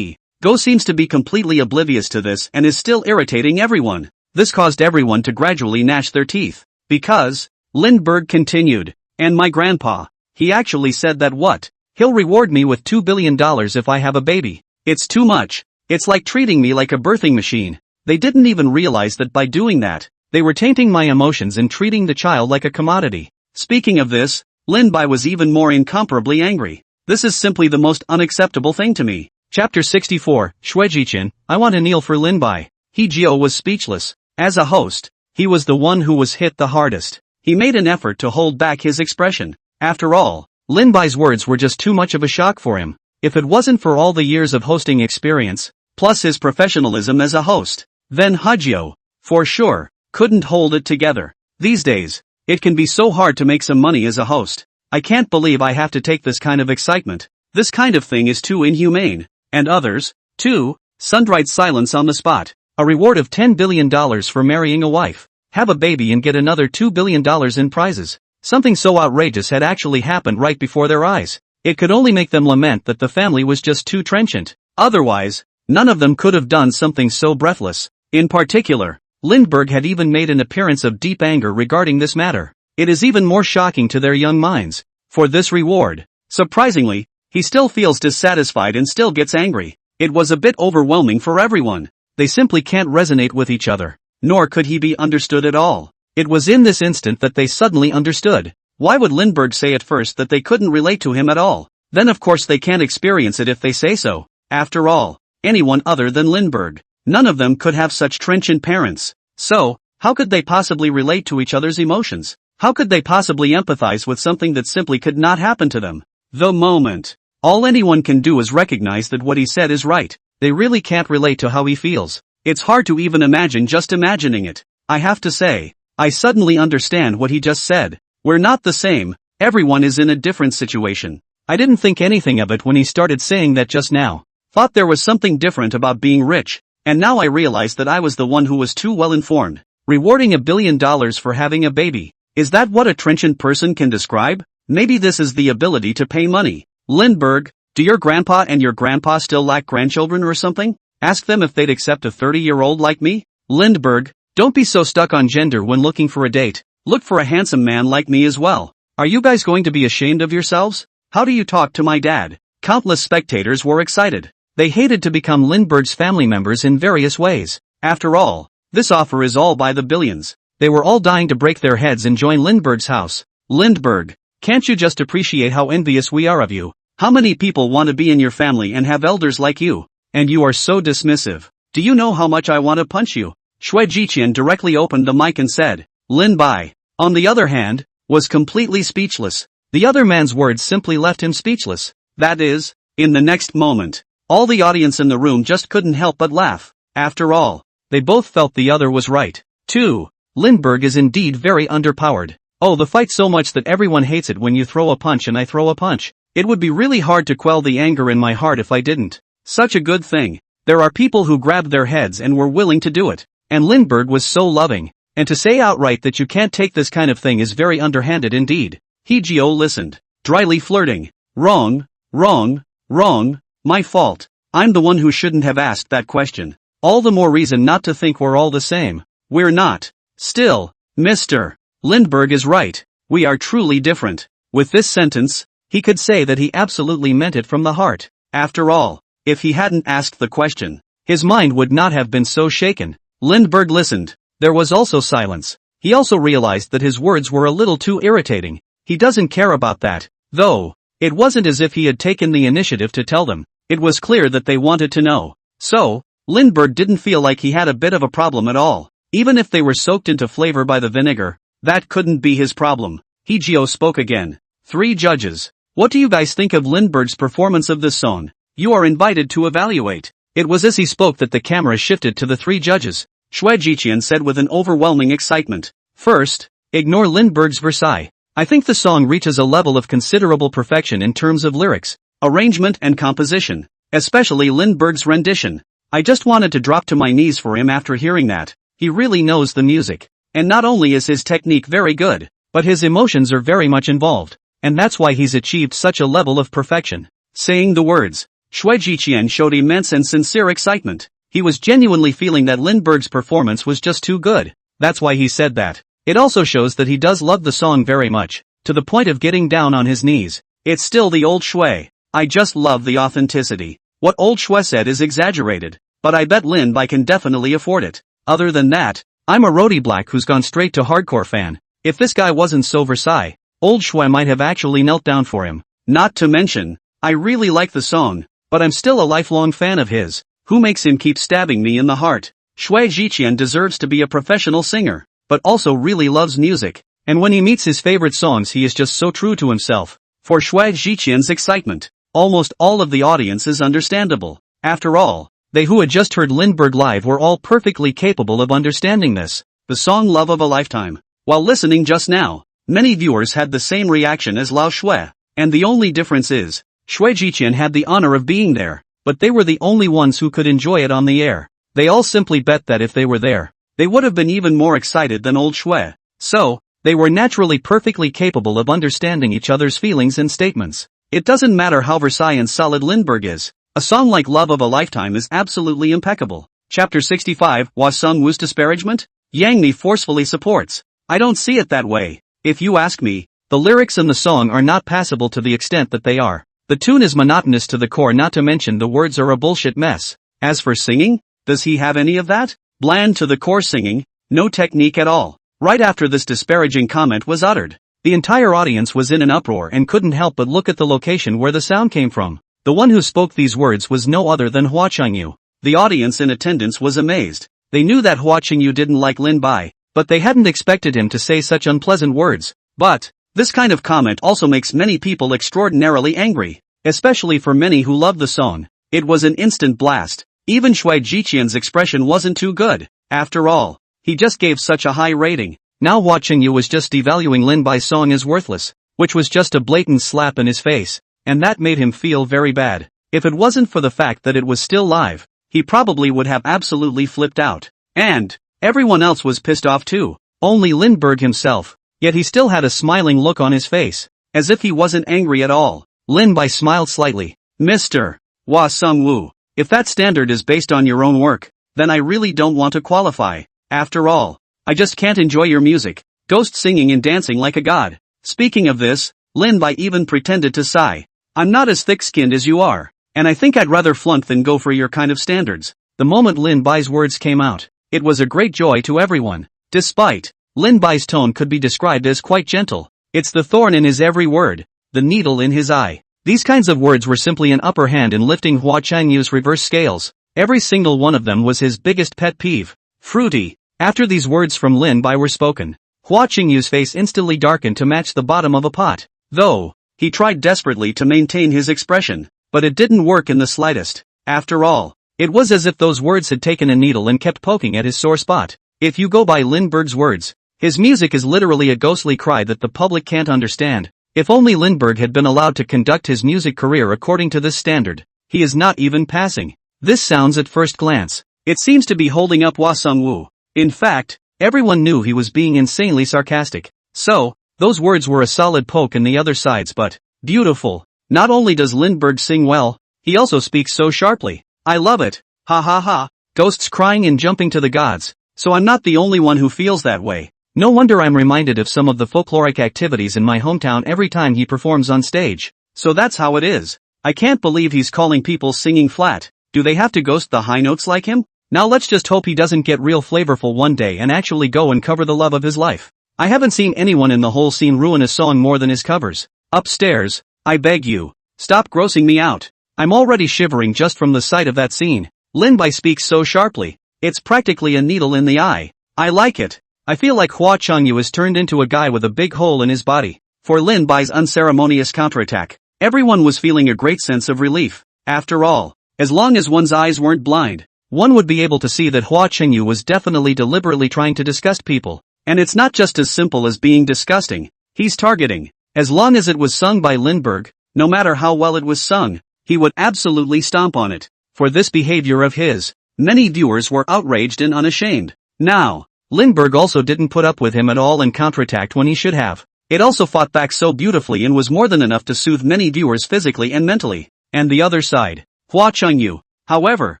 Go seems to be completely oblivious to this and is still irritating everyone. This caused everyone to gradually gnash their teeth. Because, Lindbergh continued, and my grandpa, he actually said that he'll reward me with $2 billion if I have a baby. It's too much. It's like treating me like a birthing machine. They didn't even realize that by doing that, they were tainting my emotions and treating the child like a commodity. Speaking of this, Lin-bai was even more incomparably angry. This is simply the most unacceptable thing to me. Chapter 64, Shueji-chan, I want to kneel for Lin-bai. He-jio was speechless. As a host, he was the one who was hit the hardest. He made an effort to hold back his expression. After all, Lin-bai's words were just too much of a shock for him. If it wasn't for all the years of hosting experience, plus his professionalism as a host, then Hajio, for sure, couldn't hold it together. These days, it can be so hard to make some money as a host. I can't believe I have to take this kind of excitement. This kind of thing is too inhumane. And others, too, sundered silence on the spot. A reward of $10 billion for marrying a wife. Have a baby and get another $2 billion in prizes. Something so outrageous had actually happened right before their eyes. It could only make them lament that the family was just too trenchant. Otherwise, none of them could have done something so breathless. In particular, Lindbergh had even made an appearance of deep anger regarding this matter. It is even more shocking to their young minds. For this reward, surprisingly, he still feels dissatisfied and still gets angry. It was a bit overwhelming for everyone. They simply can't resonate with each other. Nor could he be understood at all. It was in this instant that they suddenly understood. Why would Lindbergh say at first that they couldn't relate to him at all? Then of course they can't experience it if they say so. After all, anyone other than Lindbergh. None of them could have such trenchant parents. So, how could they possibly relate to each other's emotions? How could they possibly empathize with something that simply could not happen to them? The moment. All anyone can do is recognize that what he said is right. They really can't relate to how he feels. It's hard to even imagine just imagining it. I have to say, I suddenly understand what he just said. We're not the same. Everyone is in a different situation. I didn't think anything of it when he started saying that just now. Thought there was something different about being rich. And now I realize that I was the one who was too well informed. Rewarding $1 billion for having a baby. Is that what a trenchant person can describe? Maybe this is the ability to pay money. Lindbergh, do your grandpa and your grandpa still lack grandchildren or something? Ask them if they'd accept a 30-year-old like me? Lindbergh, don't be so stuck on gender when looking for a date. Look for a handsome man like me as well. Are you guys going to be ashamed of yourselves? How do you talk to my dad? Countless spectators were excited. They hated to become Lindbergh's family members in various ways. After all, this offer is all by the billions. They were all dying to break their heads and join Lindbergh's house. Lindbergh, can't you just appreciate how envious we are of you? How many people want to be in your family and have elders like you? And you are so dismissive. Do you know how much I want to punch you? Shui Jiqian directly opened the mic and said. Lin Bai, on the other hand, was completely speechless. The other man's words simply left him speechless. That is, in the next moment, all the audience in the room just couldn't help but laugh. After all, they both felt the other was right. 2. Lindbergh is indeed very underpowered. Oh, the fight so much that everyone hates it when you throw a punch and I throw a punch. It would be really hard to quell the anger in my heart if I didn't. Such a good thing. There are people who grabbed their heads and were willing to do it. And Lindbergh was so loving. And to say outright that you can't take this kind of thing is very underhanded indeed. Hee-jio listened, dryly flirting. Wrong, wrong, wrong, my fault. I'm the one who shouldn't have asked that question. All the more reason not to think we're all the same. We're not. Still, Mr. Lindbergh is right. We are truly different. With this sentence, he could say that he absolutely meant it from the heart. After all, if he hadn't asked the question, his mind would not have been so shaken. Lindbergh listened. There was also silence. He also realized that his words were a little too irritating. He doesn't care about that, though. It wasn't as if he had taken the initiative to tell them. It was clear that they wanted to know. So, Lindbergh didn't feel like he had a bit of a problem at all. Even if they were soaked into flavor by the vinegar, that couldn't be his problem. Hee-jio spoke again. 3 judges. What do you guys think of Lindbergh's performance of this song? You are invited to evaluate. It was as he spoke that the camera shifted to the 3 judges. Shui Jiqian said with an overwhelming excitement. First, ignore Lindbergh's Versailles. I think the song reaches a level of considerable perfection in terms of lyrics, arrangement and composition, especially Lindbergh's rendition. I just wanted to drop to my knees for him after hearing that. He really knows the music. And not only is his technique very good, but his emotions are very much involved. And that's why he's achieved such a level of perfection. Saying the words, Shui Jiqian showed immense and sincere excitement. He was genuinely feeling that Lindbergh's performance was just too good. That's why he said that. It also shows that he does love the song very much, to the point of getting down on his knees. It's still the old Shui. I just love the authenticity. What old Shui said is exaggerated, but I bet Lin Bai can definitely afford it. Other than that, I'm a roadie black who's gone straight to hardcore fan. If this guy wasn't so Versailles, old Shui might have actually knelt down for him. Not to mention, I really like the song, but I'm still a lifelong fan of his. Who makes him keep stabbing me in the heart? Shui Jiqian deserves to be a professional singer, but also really loves music. And when he meets his favorite songs he is just so true to himself. For Shui Jiqian's excitement, almost all of the audience is understandable. After all, they who had just heard Lindbergh live were all perfectly capable of understanding this. The song Love of a Lifetime. While listening just now, many viewers had the same reaction as Lao Shui. And the only difference is, Shui Jiqian had the honor of being there, but they were the only ones who could enjoy it on the air. They all simply bet that if they were there, they would have been even more excited than old Shui. So, they were naturally perfectly capable of understanding each other's feelings and statements. It doesn't matter how Versailles and solid Lindbergh is. A song like Love of a Lifetime is absolutely impeccable. Chapter 65, Hua Sung Wu's disparagement? Yang Ni forcefully supports. I don't see it that way. If you ask me, the lyrics in the song are not passable to the extent that they are. The tune is monotonous to the core, not to mention the words are a bullshit mess. As for singing, does he have any of that? Bland to the core singing, no technique at all. Right after this disparaging comment was uttered, the entire audience was in an uproar and couldn't help but look at the location where the sound came from. The one who spoke these words was no other than Hua Changyu. The audience in attendance was amazed. They knew that Hua Changyu didn't like Lin Bai, but they hadn't expected him to say such unpleasant words. But, this kind of comment also makes many people extraordinarily angry, especially for many who love the song. It was an instant blast. Even Shui Jiqian's expression wasn't too good. After all, he just gave such a high rating. Now Hua Changyu was just devaluing Lin Bai's song as worthless, which was just a blatant slap in his face. And that made him feel very bad. If it wasn't for the fact that it was still live, he probably would have absolutely flipped out. And everyone else was pissed off too. Only Lindbergh himself. Yet he still had a smiling look on his face, as if he wasn't angry at all. Lin Bai smiled slightly. Mr. Hua Sung Wu, if that standard is based on your own work, then I really don't want to qualify. After all, I just can't enjoy your music. Ghost singing and dancing like a god. Speaking of this, Lin Bai even pretended to sigh. I'm not as thick-skinned as you are. and I think I'd rather flunk than go for your kind of standards. The moment Lin Bai's words came out, it was a great joy to everyone. Despite Lin Bai's tone could be described as quite gentle, it's the thorn in his every word, the needle in his eye. These kinds of words were simply an upper hand in lifting Hua Changyu's reverse scales. Every single one of them was his biggest pet peeve. Fruity. After these words from Lin Bai were spoken, Hua Changyu's face instantly darkened to match the bottom of a pot. Though he tried desperately to maintain his expression, but it didn't work in the slightest. After all, it was as if those words had taken a needle and kept poking at his sore spot. If you go by Lindbergh's words, his music is literally a ghostly cry that the public can't understand. If only Lindbergh had been allowed to conduct his music career according to this standard. He is not even passing. This sounds at first glance. It seems to be holding up Hua Sung-woo. In fact, everyone knew he was being insanely sarcastic. So, those words were a solid poke in the other sides, but beautiful. Not only does Lindbergh sing well, he also speaks so sharply. I love it. Ha ha ha. Ghosts crying and jumping to the gods. So I'm not the only one who feels that way. No wonder I'm reminded of some of the folkloric activities in my hometown every time he performs on stage. So that's how it is. I can't believe he's calling people singing flat. Do they have to ghost the high notes like him? Now let's just hope he doesn't get real flavorful one day and actually go and cover the love of his life. I haven't seen anyone in the whole scene ruin a song more than his covers. Upstairs, I beg you, stop grossing me out. I'm already shivering just from the sight of that scene. Lin Bai speaks so sharply. It's practically a needle in the eye. I like it. I feel like Hua Changyu is turned into a guy with a big hole in his body. For Lin Bai's unceremonious counterattack, everyone was feeling a great sense of relief. After all, as long as one's eyes weren't blind, one would be able to see that Hua Changyu was definitely deliberately trying to disgust people. And it's not just as simple as being disgusting. He's targeting. As long as it was sung by Lindbergh, no matter how well it was sung, he would absolutely stomp on it. For this behavior of his, many viewers were outraged and unashamed. Now, Lindbergh also didn't put up with him at all and counterattacked when he should have. It also fought back so beautifully and was more than enough to soothe many viewers physically and mentally. And the other side, Hua Changyu, however,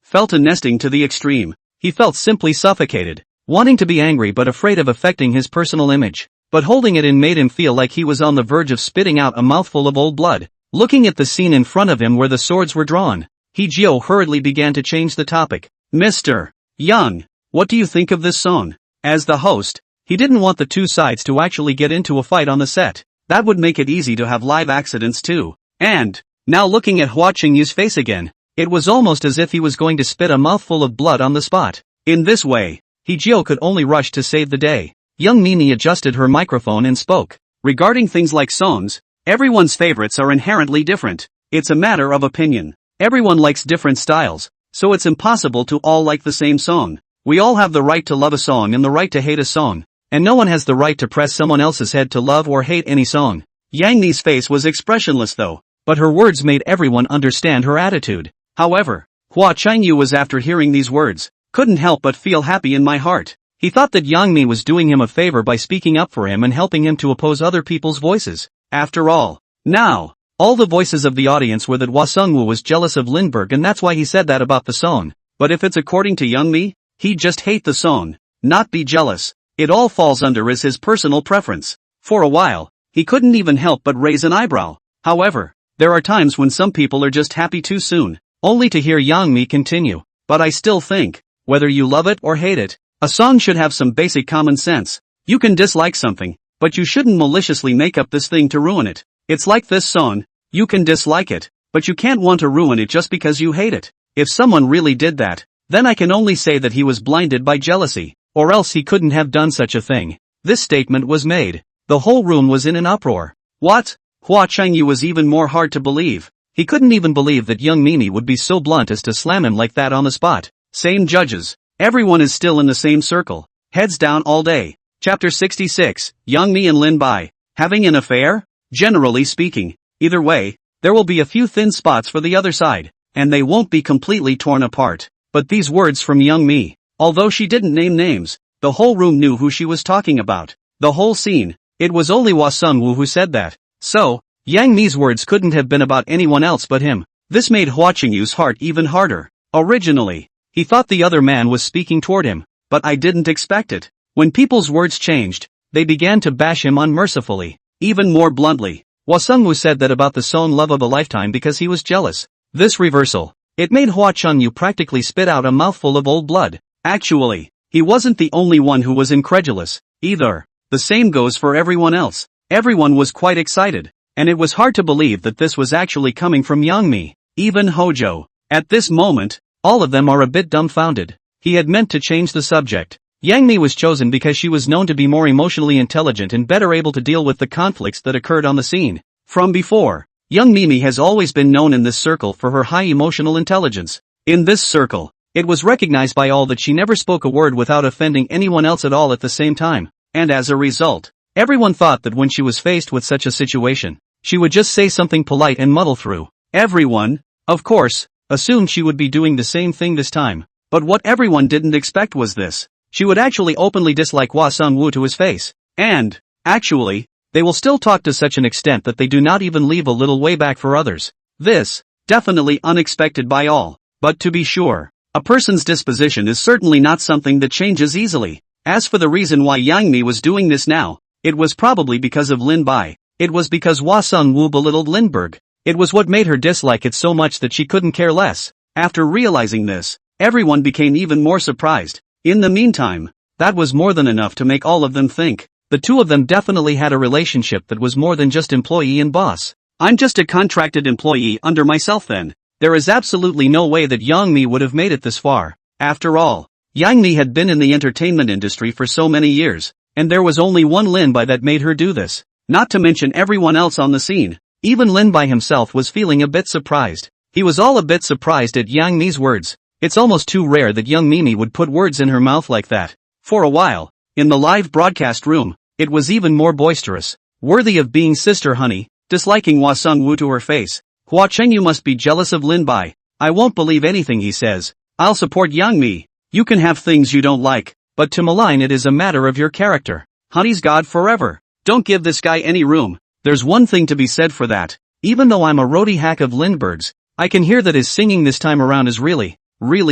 felt a nesting to the extreme. He felt simply suffocated, wanting to be angry but afraid of affecting his personal image. But holding it in made him feel like he was on the verge of spitting out a mouthful of old blood. Looking at the scene in front of him where the swords were drawn, He Jio hurriedly began to change the topic. Mr. Young, what do you think of this song? As the host, he didn't want the two sides to actually get into a fight on the set. That would make it easy to have live accidents too. And, now looking at Hua Qingyu's face again, it was almost as if he was going to spit a mouthful of blood on the spot. In this way, He Jio could only rush to save the day. Young Mimi adjusted her microphone and spoke. Regarding things like songs, everyone's favorites are inherently different. It's a matter of opinion. Everyone likes different styles, so it's impossible to all like the same song. We all have the right to love a song and the right to hate a song, and no one has the right to press someone else's head to love or hate any song. Yang Ni's face was expressionless though, but her words made everyone understand her attitude. However, Hua Changyu was after hearing these words, couldn't help but feel happy in my heart. He thought that Yang Mi was doing him a favor by speaking up for him and helping him to oppose other people's voices. After all, now, all the voices of the audience were that Hua Sungwoo was jealous of Lindbergh and that's why he said that about the song. But if it's according to Young Mi, he'd just hate the song, not be jealous. It all falls under as his personal preference. For a while, he couldn't even help but raise an eyebrow. However, there are times when some people are just happy too soon, only to hear Yang Mi continue. But I still think, whether you love it or hate it, a song should have some basic common sense. You can dislike something, but you shouldn't maliciously make up this thing to ruin it. It's like this song, you can dislike it, but you can't want to ruin it just because you hate it. If someone really did that, then I can only say that he was blinded by jealousy, or else he couldn't have done such a thing. This statement was made. The whole room was in an uproar. What? Hua Changyu was even more hard to believe. He couldn't even believe that young Mimi would be so blunt as to slam him like that on the spot. Same judges. Everyone is still in the same circle. Heads down all day. Chapter 66, Young Mi and Lin Bai. Having an affair? Generally speaking, either way, there will be a few thin spots for the other side, and they won't be completely torn apart. But these words from Young Mi, although she didn't name names, the whole room knew who she was talking about. The whole scene, it was only Hua Sungwoo who said that. So, Yang Mi's words couldn't have been about anyone else but him. This made Hua Qingyu's heart even harder. Originally, he thought the other man was speaking toward him, but I didn't expect it. When people's words changed, they began to bash him unmercifully, even more bluntly. Hua Sungwoo said that about the song Love of a Lifetime because he was jealous. This reversal, it made Hua Chunyu practically spit out a mouthful of old blood. Actually, he wasn't the only one who was incredulous, either. The same goes for everyone else. Everyone was quite excited, and it was hard to believe that this was actually coming from Yang-mi. Even Hojo. At this moment, all of them are a bit dumbfounded. He had meant to change the subject. Yang-mi was chosen because she was known to be more emotionally intelligent and better able to deal with the conflicts that occurred on the scene. From before, young Mimi has always been known in this circle for her high emotional intelligence. In this circle, it was recognized by all that she never spoke a word without offending anyone else at all at the same time, and as a result, everyone thought that when she was faced with such a situation, she would just say something polite and muddle through. Everyone, of course, assumed she would be doing the same thing this time, but what everyone didn't expect was this. She would actually openly dislike Hua Sung-woo to his face, and, actually, they will still talk to such an extent that they do not even leave a little way back for others. This, definitely unexpected by all, but to be sure, a person's disposition is certainly not something that changes easily. As for the reason why Yang Mi was doing this now, it was probably because of Lin Bai. It was because Hua Sung-woo belittled Lindbergh. It was what made her dislike it so much that she couldn't care less. After realizing this, everyone became even more surprised. In the meantime, that was more than enough to make all of them think. The two of them definitely had a relationship that was more than just employee and boss. I'm just a contracted employee under myself then. There is absolutely no way that Yang Mi would have made it this far. After all, Yang Mi had been in the entertainment industry for so many years, and there was only one Lin Bai that made her do this. Not to mention everyone else on the scene. Even Lin Bai himself was feeling a bit surprised. He was all a bit surprised at Yang Mi's words. It's almost too rare that young Mimi would put words in her mouth like that. For a while, in the live broadcast room, it was even more boisterous. Worthy of being sister honey, disliking Hua Sung-woo to her face. Hua Chengyu must be jealous of Lin Bai. I won't believe anything he says. I'll support Yang Mi. You can have things you don't like, but to malign it is a matter of your character. Honey's God forever. Don't give this guy any room. There's one thing to be said for that. Even though I'm a roadie hack of Lindbergh's, I can hear that his singing this time around is really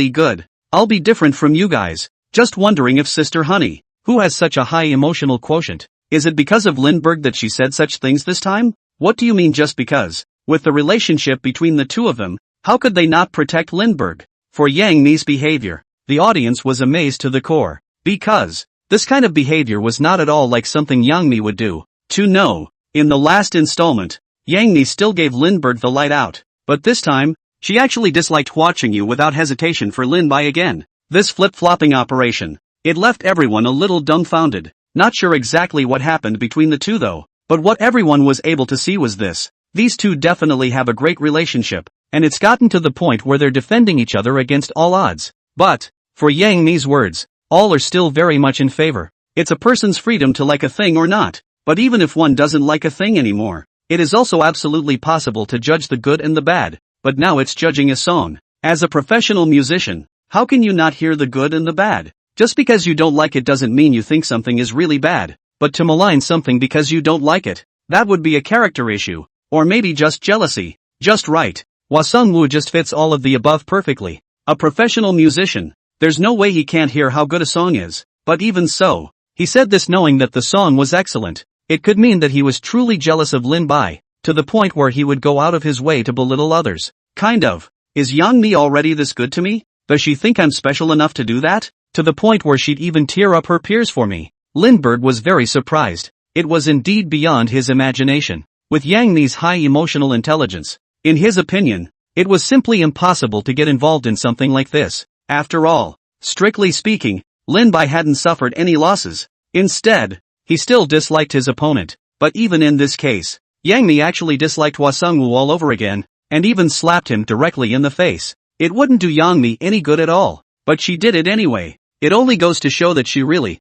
good. I'll be different from you guys. Just wondering if Sister Honey, who has such a high emotional quotient, is it because of Lindbergh that she said such things this time? What do you mean just because? With the relationship between the two of them, how could they not protect Lindbergh? For Yang Mi's behavior, the audience was amazed to the core. Because, this kind of behavior was not at all like something Yang Mi would do. To know, in the last installment, Yang Mi still gave Lindbergh the light out, but this time, she actually disliked watching you without hesitation for Lin Bai again. This flip-flopping operation, it left everyone a little dumbfounded. Not sure exactly what happened between the two though, but what everyone was able to see was this. These two definitely have a great relationship, and it's gotten to the point where they're defending each other against all odds. But, for Yang Mi's words, all are still very much in favor. It's a person's freedom to like a thing or not, but even if one doesn't like a thing anymore, it is also absolutely possible to judge the good and the bad. But now it's judging a song. As a professional musician, how can you not hear the good and the bad? Just because you don't like it doesn't mean you think something is really bad, but to malign something because you don't like it, that would be a character issue, or maybe just jealousy. Just right. Hua Sung-woo just fits all of the above perfectly. A professional musician, there's no way he can't hear how good a song is, but even so, he said this knowing that the song was excellent. It could mean that he was truly jealous of Lin Bai, to the point where he would go out of his way to belittle others. Kind of. Is Yang Mi already this good to me? Does she think I'm special enough to do that? To the point where she'd even tear up her peers for me. Lindbergh was very surprised. It was indeed beyond his imagination. With Yang Mi's high emotional intelligence, in his opinion, it was simply impossible to get involved in something like this. After all, strictly speaking, Lin Bai hadn't suffered any losses. Instead, he still disliked his opponent. But even in this case, Yang Mi actually disliked Hua Sung-woo all over again, and even slapped him directly in the face. It wouldn't do Yang Mi any good at all, but she did it anyway. It only goes to show that she really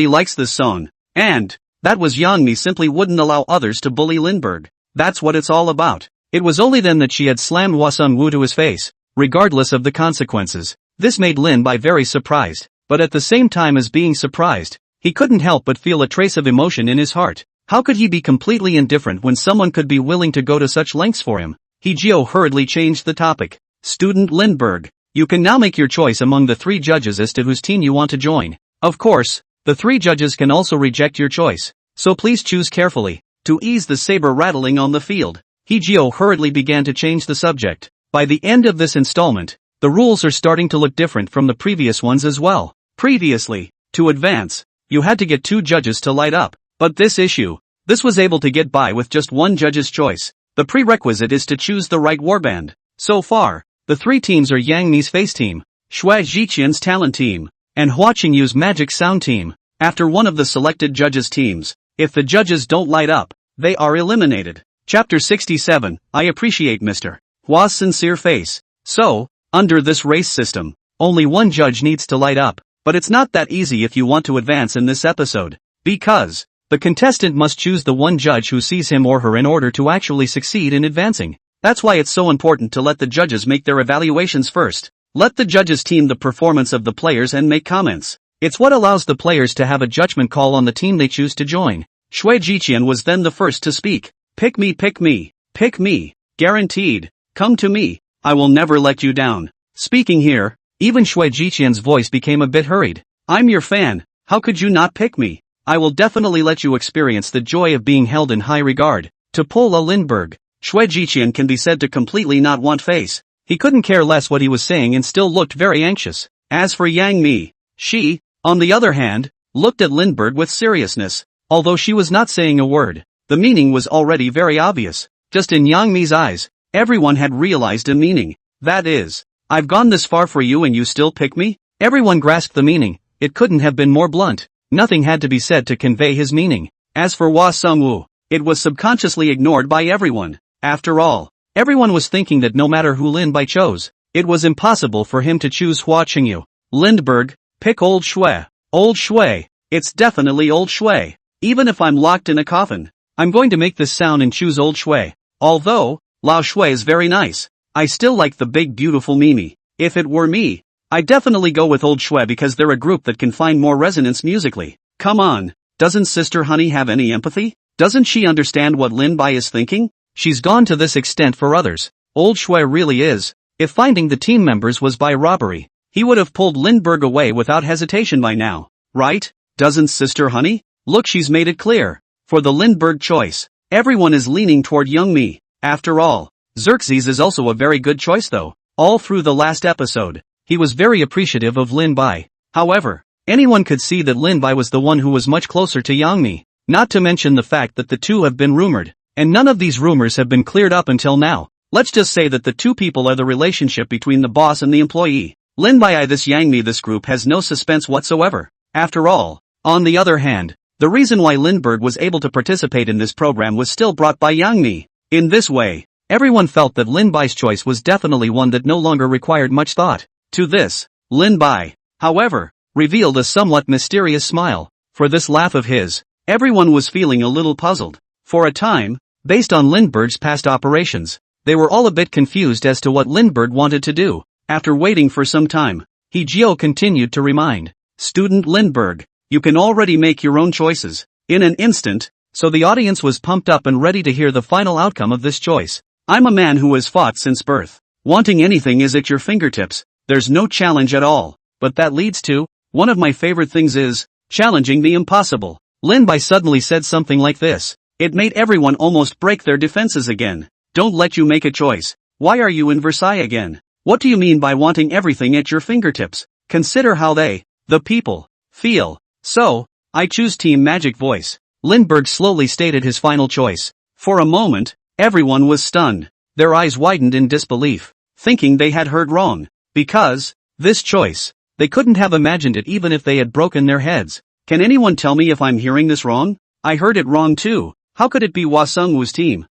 likes this song. And, that was Yang Mi simply wouldn't allow others to bully Lindbergh. That's what it's all about. It was only then that she had slammed Hua Sung-woo to his face, regardless of the consequences. This made Lin Bai very surprised, but at the same time as being surprised, he couldn't help but feel a trace of emotion in his heart. How could he be completely indifferent when someone could be willing to go to such lengths for him? Hee-jio hurriedly changed the topic. Student Lindbergh, you can now make your choice among the 3 judges as to whose team you want to join. Of course, the 3 judges can also reject your choice, so please choose carefully. To ease the saber rattling on the field, Hee-jio hurriedly began to change the subject. By the end of this installment, the rules are starting to look different from the previous ones as well. Previously, to advance, you had to get 2 judges to light up, but this was able to get by with just 1 judge's choice. The prerequisite is to choose the right warband. So far, the 3 teams are Yang Mi's face team, Xue Zhiqian's talent team, and Hua Qingyu's magic sound team. After one of the selected judges' teams, if the judges don't light up, they are eliminated. Chapter 67, I appreciate Mr. Hua's sincere face. So, under this race system, only 1 judge needs to light up, but it's not that easy if you want to advance in this episode, because the contestant must choose the 1 judge who sees him or her in order to actually succeed in advancing. That's why it's so important to let the judges make their evaluations first. Let the judges team the performance of the players and make comments. It's what allows the players to have a judgment call on the team they choose to join. Xue Zhiqian was then the first to speak. Pick me, pick me, pick me, guaranteed, come to me, I will never let you down. Speaking here, even Xue Zhiqian's voice became a bit hurried. I'm your fan, how could you not pick me? I will definitely let you experience the joy of being held in high regard. To pull a Lindbergh, Xue Zhiqian can be said to completely not want face. He couldn't care less what he was saying and still looked very anxious. As for Yang Mi, she, on the other hand, looked at Lindbergh with seriousness. Although she was not saying a word, the meaning was already very obvious. Just in Yang Mi's eyes, everyone had realized a meaning. That is, I've gone this far for you and you still pick me? Everyone grasped the meaning. It couldn't have been more blunt. Nothing had to be said to convey his meaning. As for Hua Sungwoo, it was subconsciously ignored by everyone. After all, everyone was thinking that no matter who Lin Bai chose, it was impossible for him to choose Hua Qingyu. Lindbergh, pick old Xue. Old Xue. It's definitely old Xue. Even if I'm locked in a coffin, I'm going to make this sound and choose old Xue. Although, Lao Xue is very nice, I still like the big beautiful Mimi. If it were me, I'd definitely go with old Xue because they're a group that can find more resonance musically. Come on, doesn't Sister Honey have any empathy? Doesn't she understand what Lin Bai is thinking? She's gone to this extent for others. Old Xue really is. If finding the team members was by robbery, he would have pulled Lindbergh away without hesitation by now. Right? Doesn't Sister Honey? Look, she's made it clear. For the Lindbergh choice, everyone is leaning toward Young Mi. After all, Xerxes is also a very good choice though. All through the last episode, he was very appreciative of Lin Bai. However, anyone could see that Lin Bai was the one who was much closer to Yang Mi. Not to mention the fact that the two have been rumored, and none of these rumors have been cleared up until now. Let's just say that the two people are the relationship between the boss and the employee. Lin Bai, this Yang Mi, this group has no suspense whatsoever. After all, on the other hand, the reason why Lindbergh was able to participate in this program was still brought by Yang Mi. In this way, everyone felt that Lin Bai's choice was definitely one that no longer required much thought. To this, Lin Bai, however, revealed a somewhat mysterious smile. For this laugh of his, everyone was feeling a little puzzled. For a time, based on Lindbergh's past operations, they were all a bit confused as to what Lindbergh wanted to do. After waiting for some time, He Jio continued to remind student Lindbergh, you can already make your own choices, in an instant, so the audience was pumped up and ready to hear the final outcome of this choice. I'm a man who has fought since birth. Wanting anything is at your fingertips, there's no challenge at all, but that leads to, one of my favorite things is, challenging the impossible. Lin Bai suddenly said something like this. It made everyone almost break their defenses again. Don't let you make a choice. Why are you in Versailles again? What do you mean by wanting everything at your fingertips? Consider how they, the people, feel. So, I choose Team Magic Voice. Lindbergh slowly stated his final choice. For a moment, everyone was stunned. Their eyes widened in disbelief, thinking they had heard wrong. Because, this choice, they couldn't have imagined it even if they had broken their heads. Can anyone tell me if I'm hearing this wrong? I heard it wrong too. How could it be Hua Sungwoo's team?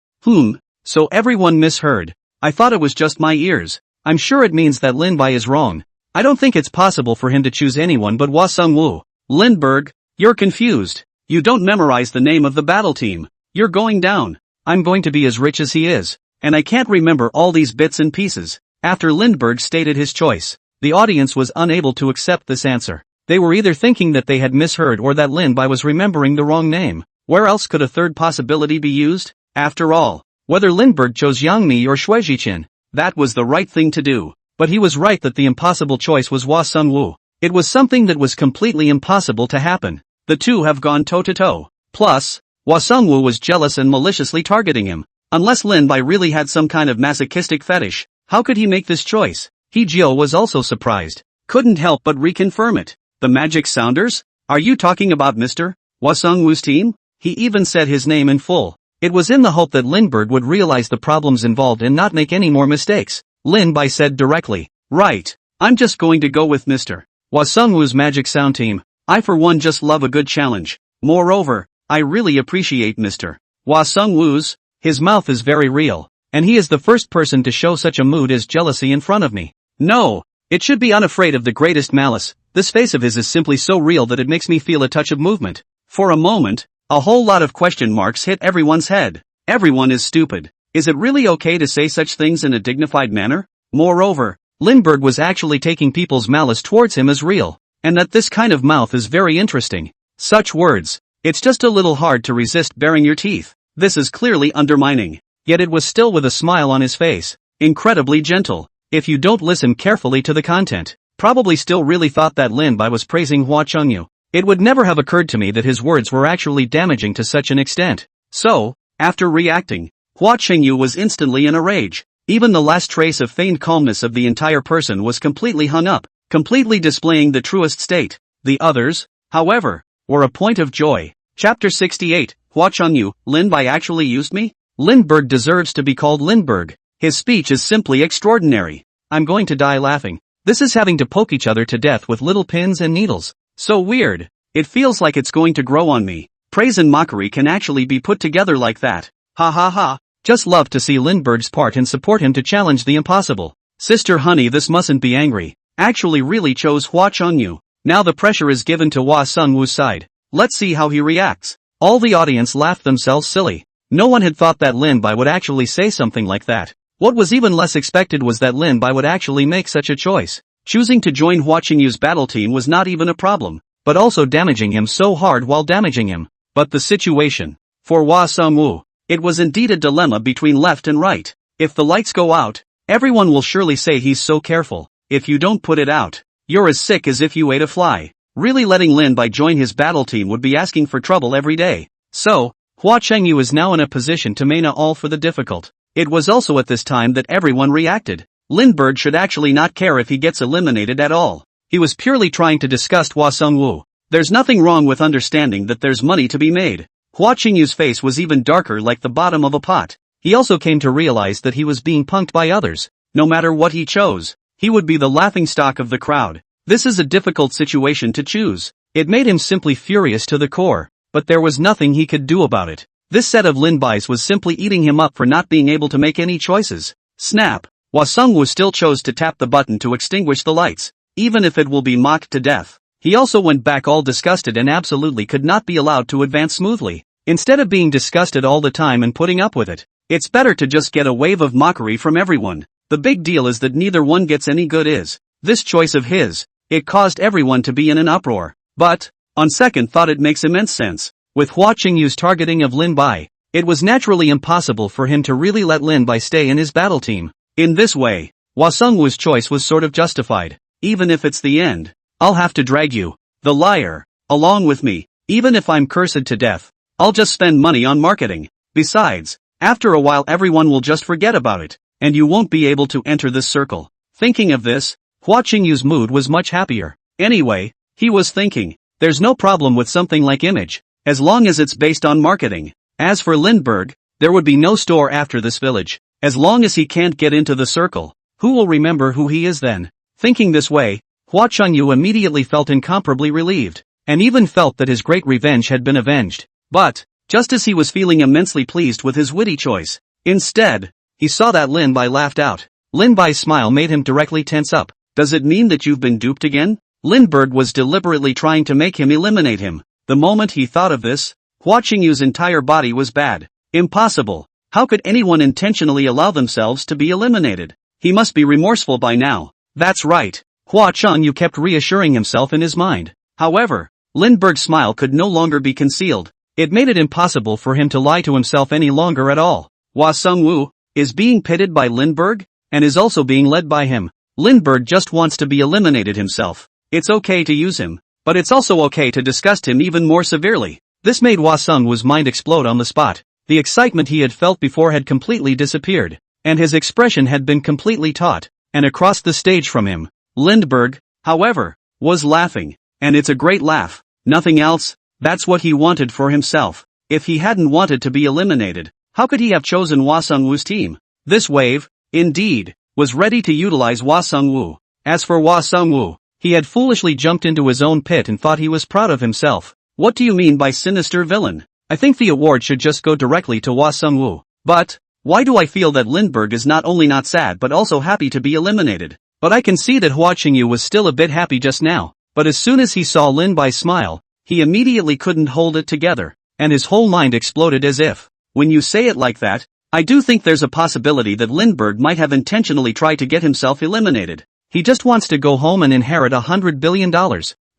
So everyone misheard. I thought it was just my ears. I'm sure it means that Lin Bai is wrong. I don't think it's possible for him to choose anyone but Hua Sungwoo. Lindbergh, you're confused. You don't memorize the name of the battle team. You're going down. I'm going to be as rich as he is. And I can't remember all these bits and pieces. After Lindbergh stated his choice, the audience was unable to accept this answer. They were either thinking that they had misheard or that Lin Bai was remembering the wrong name. Where else could a third possibility be used? After all, whether Lindbergh chose Yang Mi or Xue Zhiqian, that was the right thing to do. But he was right that the impossible choice was Hua Sungwoo. It was something that was completely impossible to happen. The two have gone toe-to-toe. Plus, Hua Sungwoo was jealous and maliciously targeting him. Unless Lin Bai really had some kind of masochistic fetish, How could he make this choice? Hee-jio was also surprised. Couldn't help but reconfirm it. The Magic Sounders? Are you talking about Mr. Hwa Sung-woo's team? He even said his name in full. It was in the hope that Lindbergh would realize the problems involved and not make any more mistakes. Lin Bai said directly. Right. I'm just going to go with Mr. Hwa Sung-woo's Magic Sound team. I for one just love a good challenge. Moreover, I really appreciate Mr. Hwa Sung-woo's. His mouth is very real. And he is the first person to show such a mood as jealousy in front of me. No. It should be unafraid of the greatest malice. This face of his is simply so real that it makes me feel a touch of movement. For a moment, a whole lot of question marks hit everyone's head. Everyone is stupid. Is it really okay to say such things in a dignified manner? Moreover, Lindbergh was actually taking people's malice towards him as real. And that this kind of mouth is very interesting. Such words. It's just a little hard to resist baring your teeth. This is clearly undermining. Yet it was still with a smile on his face. Incredibly gentle. If you don't listen carefully to the content, probably still really thought that Lin Bai was praising Hwa Chungyu. It would never have occurred to me that his words were actually damaging to such an extent. So, after reacting, Hwa Chungyu was instantly in a rage. Even the last trace of feigned calmness of the entire person was completely hung up, completely displaying the truest state. The others, however, were a point of joy. Chapter 68, Hwa Chungyu, Lin Bai actually used me? Lindbergh deserves to be called Lindbergh. His speech is simply extraordinary. I'm going to die laughing. This is having to poke each other to death with little pins and needles. So weird. It feels like it's going to grow on me. Praise and mockery can actually be put together like that. Ha ha ha. Just love to see Lindbergh's part and support him to challenge the impossible. Sister honey, this mustn't be angry. Actually really chose Hwa Chungyu. Now the pressure is given to Hwa Sung-woo's side. Let's see how he reacts. All the audience laughed themselves silly. No one had thought that Lin Bai would actually say something like that. What was even less expected was that Lin Bai would actually make such a choice. Choosing to join Hwa Chungyu's battle team was not even a problem, but also damaging him so hard while damaging him. But the situation. For Hwa Sung-woo, it was indeed a dilemma between left and right. If the lights go out, everyone will surely say he's so careful. If you don't put it out, you're as sick as if you ate a fly. Really letting Lin Bai join his battle team would be asking for trouble every day. So, Hwa Chungyu is now in a position to main all for the difficult. It was also at this time that everyone reacted. Lindbergh should actually not care if he gets eliminated at all. He was purely trying to disgust Hwa Sung-woo. There's nothing wrong with understanding that there's money to be made. Hwa Chungyu's face was even darker like the bottom of a pot. He also came to realize that he was being punked by others. No matter what he chose, he would be the laughingstock of the crowd. This is a difficult situation to choose. It made him simply furious to the core, but there was nothing he could do about it. This set of Lin Bai's was simply eating him up for not being able to make any choices. Snap! Hwa Sung-woo still chose to tap the button to extinguish the lights, even if it will be mocked to death. He also went back all disgusted and absolutely could not be allowed to advance smoothly. Instead of being disgusted all the time and putting up with it, it's better to just get a wave of mockery from everyone. The big deal is that neither one gets any good is. This choice of his, it caused everyone to be in an uproar. But, on second thought it makes immense sense. With Hwa Chungyu's targeting of Lin Bai, it was naturally impossible for him to really let Lin Bai stay in his battle team. In this way, Hwa Sung-woo's choice was sort of justified. Even if it's the end, I'll have to drag you, the liar, along with me. Even if I'm cursed to death, I'll just spend money on marketing. Besides, after a while everyone will just forget about it, and you won't be able to enter this circle. Thinking of this, Hwa Chungyu's mood was much happier. Anyway, he was thinking, there's no problem with something like image, as long as it's based on marketing. As for Lindbergh, there would be no store after this village. As long as he can't get into the circle, who will remember who he is then? Thinking this way, Hwa Chungyu immediately felt incomparably relieved, and even felt that his great revenge had been avenged. But, just as he was feeling immensely pleased with his witty choice, instead, he saw that Lin Bai laughed out. Lin Bai's smile made him directly tense up. Does it mean that you've been duped again? Lindbergh was deliberately trying to make him eliminate him. The moment he thought of this, Hwa Chungyu's entire body was bad. Impossible. How could anyone intentionally allow themselves to be eliminated? He must be remorseful by now. That's right. Hwa Chungyu kept reassuring himself in his mind. However, Lindbergh's smile could no longer be concealed. It made it impossible for him to lie to himself any longer at all. Hwa Sung-woo is being pitted by Lindbergh, and is also being led by him. Lindbergh just wants to be eliminated himself. It's okay to use him, but it's also okay to disgust him even more severely. This made Hwa Sung-woo's mind explode on the spot. The excitement he had felt before had completely disappeared. and his expression had been completely taut, and across the stage from him, Lindbergh, however, was laughing, and it's a great laugh, nothing else. That's what he wanted for himself. If he hadn't wanted to be eliminated, how could he have chosen Hwa Sung-woo's team? This wave, indeed, was ready to utilize Hwa Sung-woo. As for Hwa Sung-woo, he had foolishly jumped into his own pit and thought he was proud of himself. What do you mean by sinister villain? I think the award should just go directly to Hwa Sung-woo. But why do I feel that Lindbergh is not only not sad but also happy to be eliminated? But I can see that Hwa Ching-yu was still a bit happy just now. But as soon as he saw Lin Bai's smile, he immediately couldn't hold it together, and his whole mind exploded as if, when you say it like that, I do think there's a possibility that Lindbergh might have intentionally tried to get himself eliminated. He just wants to go home and inherit $100 billion.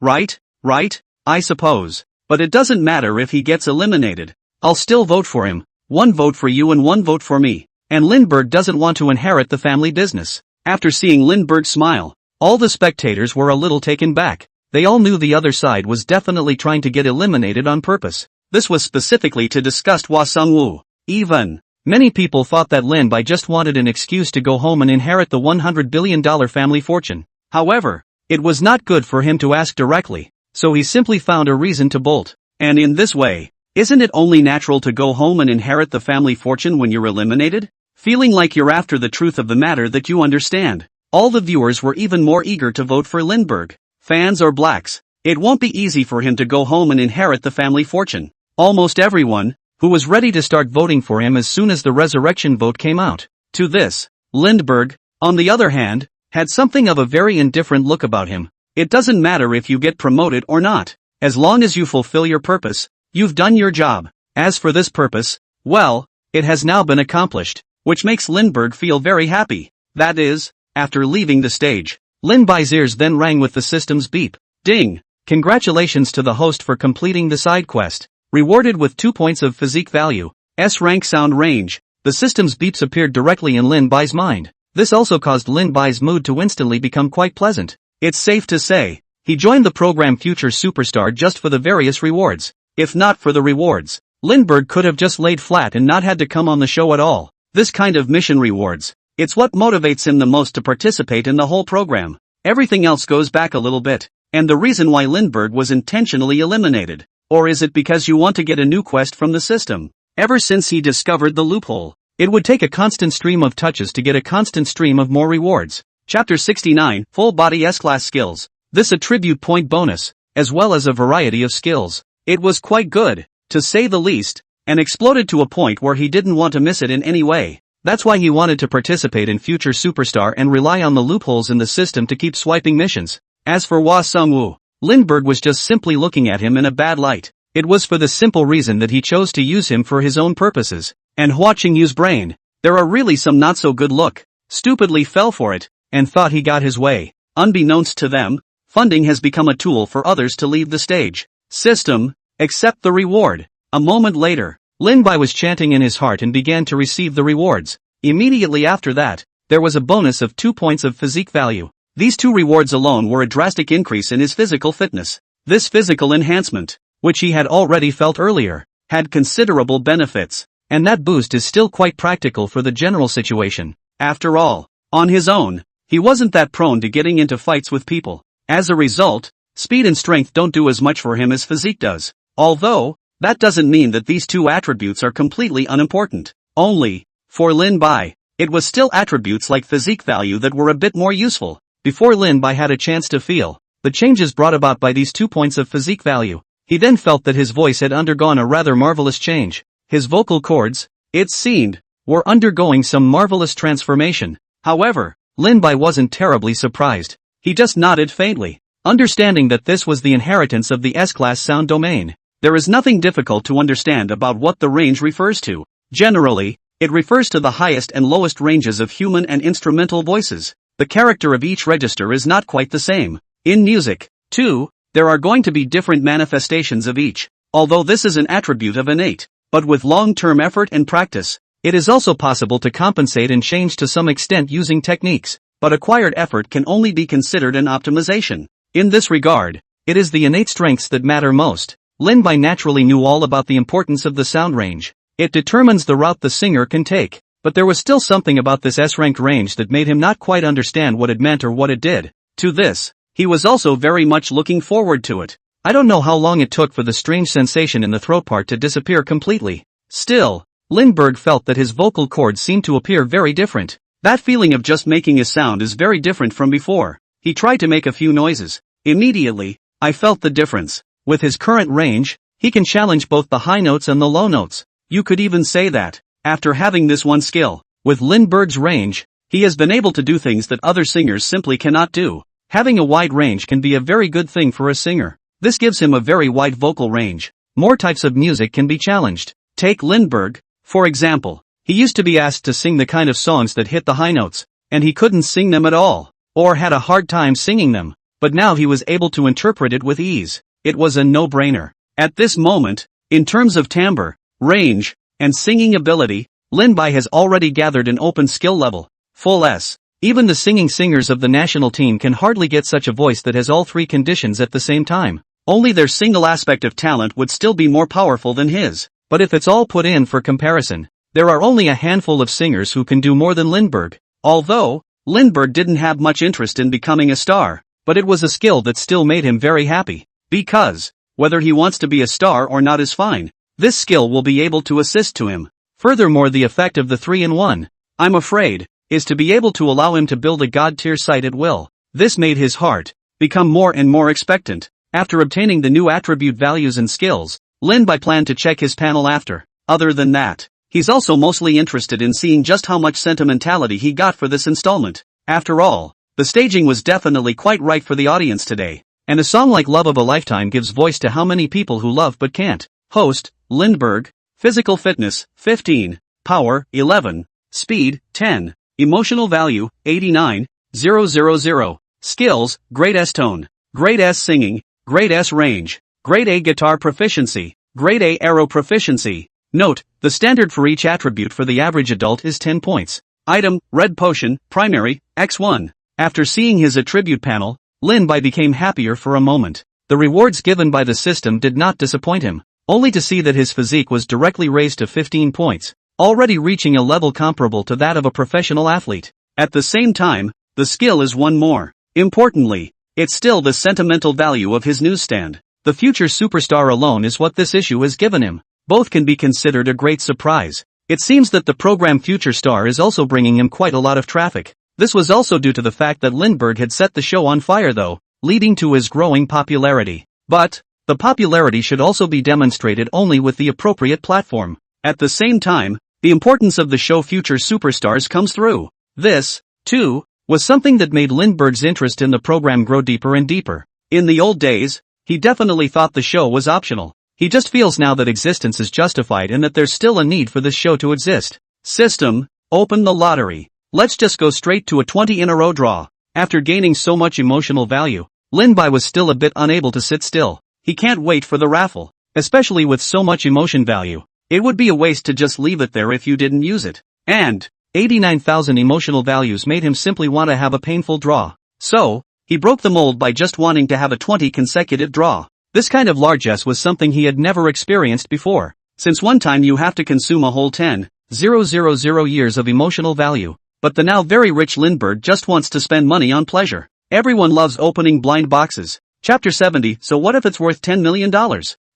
Right? I suppose. But it doesn't matter if he gets eliminated. I'll still vote for him. 1 vote for you and 1 vote for me. And Lindbergh doesn't want to inherit the family business. After seeing Lindbergh smile, all the spectators were a little taken back. They all knew the other side was definitely trying to get eliminated on purpose. This was specifically to disgust Hwa Sung-woo. Even many people thought that Lin Bai just wanted an excuse to go home and inherit the $100 billion family fortune. However, it was not good for him to ask directly, so he simply found a reason to bolt. And in this way, isn't it only natural to go home and inherit the family fortune when you're eliminated? Feeling like you're after the truth of the matter that you understand. All the viewers were even more eager to vote for Lindbergh. Fans or blacks, it won't be easy for him to go home and inherit the family fortune. Almost everyone, who was ready to start voting for him as soon as the resurrection vote came out. To this, Lindbergh, on the other hand, had something of a very indifferent look about him. It doesn't matter if you get promoted or not. As long as you fulfill your purpose, you've done your job. As for this purpose, well, it has now been accomplished, which makes Lindbergh feel very happy. That is, after leaving the stage, Lin Bai's ears then rang with the system's beep. Ding! Congratulations to the host for completing the side quest. Rewarded with 2 points of physique value. S-rank sound range. The system's beeps appeared directly in Lin Bai's mind. This also caused Lin Bai's mood to instantly become quite pleasant. It's safe to say, he joined the program Future Superstar just for the various rewards. If not for the rewards, Lindbergh could have just laid flat and not had to come on the show at all. This kind of mission rewards, it's what motivates him the most to participate in the whole program. Everything else goes back a little bit. And the reason why Lindbergh was intentionally eliminated. Or is it because you want to get a new quest from the system? Ever since he discovered the loophole, it would take a constant stream of touches to get a constant stream of more rewards. Chapter 69, Full Body S-Class Skills. This attribute point bonus, as well as a variety of skills. It was quite good, to say the least, and exploded to a point where he didn't want to miss it in any way. That's why he wanted to participate in Future Superstar and rely on the loopholes in the system to keep swiping missions. As for Hwa Sung-woo, Lindbergh was just simply looking at him in a bad light. It was for the simple reason that he chose to use him for his own purposes. And Hwa Ching-yu's brain, there are really some not so good look, stupidly fell for it, and thought he got his way. Unbeknownst to them, funding has become a tool for others to leave the stage. System, accept the reward. A moment later, Lin Bai was chanting in his heart and began to receive the rewards. Immediately after that, there was a bonus of 2 points of physique value. These 2 rewards alone were a drastic increase in his physical fitness. This physical enhancement, which he had already felt earlier, had considerable benefits, and that boost is still quite practical for the general situation. After all, on his own, he wasn't that prone to getting into fights with people. As a result, speed and strength don't do as much for him as physique does. Although, that doesn't mean that these 2 attributes are completely unimportant. Only, for Lin Bai, it was still attributes like physique value that were a bit more useful. Before Lin Bai had a chance to feel the changes brought about by these 2 points of physique value, he then felt that his voice had undergone a rather marvelous change. His vocal cords, it seemed, were undergoing some marvelous transformation. However, Lin Bai wasn't terribly surprised. He just nodded faintly, understanding that this was the inheritance of the S-class sound domain. There is nothing difficult to understand about what the range refers to. Generally, it refers to the highest and lowest ranges of human and instrumental voices. The character of each register is not quite the same. In music, too, there are going to be different manifestations of each, although this is an attribute of innate. But with long-term effort and practice, it is also possible to compensate and change to some extent using techniques, but acquired effort can only be considered an optimization. In this regard, it is the innate strengths that matter most. Lin Bai naturally knew all about the importance of the sound range. It determines the route the singer can take. but there was still something about this S-ranked range that made him not quite understand what it meant or what it did. To this, he was also very much looking forward to it. I don't know how long it took for the strange sensation in the throat part to disappear completely. Still, Lindbergh felt that his vocal cords seemed to appear very different. That feeling of just making a sound is very different from before. He tried to make a few noises. Immediately, I felt the difference. With his current range, he can challenge both the high notes and the low notes. You could even say that, after having this one skill, with Lindbergh's range, he has been able to do things that other singers simply cannot do. Having a wide range can be a very good thing for a singer. This gives him a very wide vocal range. More types of music can be challenged. Take Lindbergh, for example. He used to be asked to sing the kind of songs that hit the high notes, and he couldn't sing them at all, or had a hard time singing them, but now he was able to interpret it with ease. It was a no-brainer. At this moment, in terms of timbre, range, and singing ability, Lindbergh has already gathered an open skill level, full S. Even the singing singers of the national team can hardly get such a voice that has all three conditions at the same time. Only their single aspect of talent would still be more powerful than his. But if it's all put in for comparison, there are only a handful of singers who can do more than Lindbergh. Although, Lindbergh didn't have much interest in becoming a star, but it was a skill that still made him very happy. Because, whether he wants to be a star or not is fine. This skill will be able to assist to him. Furthermore, the effect of the 3-in-1, I'm afraid, is to be able to allow him to build a god-tier site at will. This made his heart become more and more expectant. After obtaining the new attribute values and skills, Lindbergh planned to check his panel after. Other than that, he's also mostly interested in seeing just how much sentimentality he got for this installment. After all, the staging was definitely quite right for the audience today. And a song like Love of a Lifetime gives voice to how many people who love but can't. Host, Lindbergh. Physical fitness, 15. Power, 11. Speed, 10. Emotional value, 89,000. Skills, Grade S tone. Grade S singing. Grade S range. Grade A guitar proficiency. Grade A arrow proficiency. Note, the standard for each attribute for the average adult is 10 points. Item, red potion, primary, X1. After seeing his attribute panel, Lindbergh became happier for a moment. The rewards given by the system did not disappoint him, only to see that his physique was directly raised to 15 points, already reaching a level comparable to that of a professional athlete. At the same time, the skill is one more. Importantly, it's still the sentimental value of his newsstand. The future superstar alone is what this issue has given him. Both can be considered a great surprise. It seems that the program Future Star is also bringing him quite a lot of traffic. This was also due to the fact that Lindbergh had set the show on fire though, leading to his growing popularity. But, the popularity should also be demonstrated only with the appropriate platform. At the same time, the importance of the show Future Superstars comes through. This, too, was something that made Lindbergh's interest in the program grow deeper and deeper. In the old days, he definitely thought the show was optional. He just feels now that existence is justified and that there's still a need for this show to exist. System, open the lottery. Let's just go straight to a 20-in-a-row draw. After gaining so much emotional value, Lindbergh was still a bit unable to sit still. He can't wait for the raffle. Especially with so much emotion value. It would be a waste to just leave it there if you didn't use it. And 89,000 emotional values made him simply want to have a painful draw. So, he broke the mold by just wanting to have a 20 consecutive draw. This kind of largesse was something he had never experienced before. Since one time you have to consume a whole 10,000 years of emotional value. But the now very rich Lindbergh just wants to spend money on pleasure. Everyone loves opening blind boxes. Chapter 70, so what if it's worth $10 million?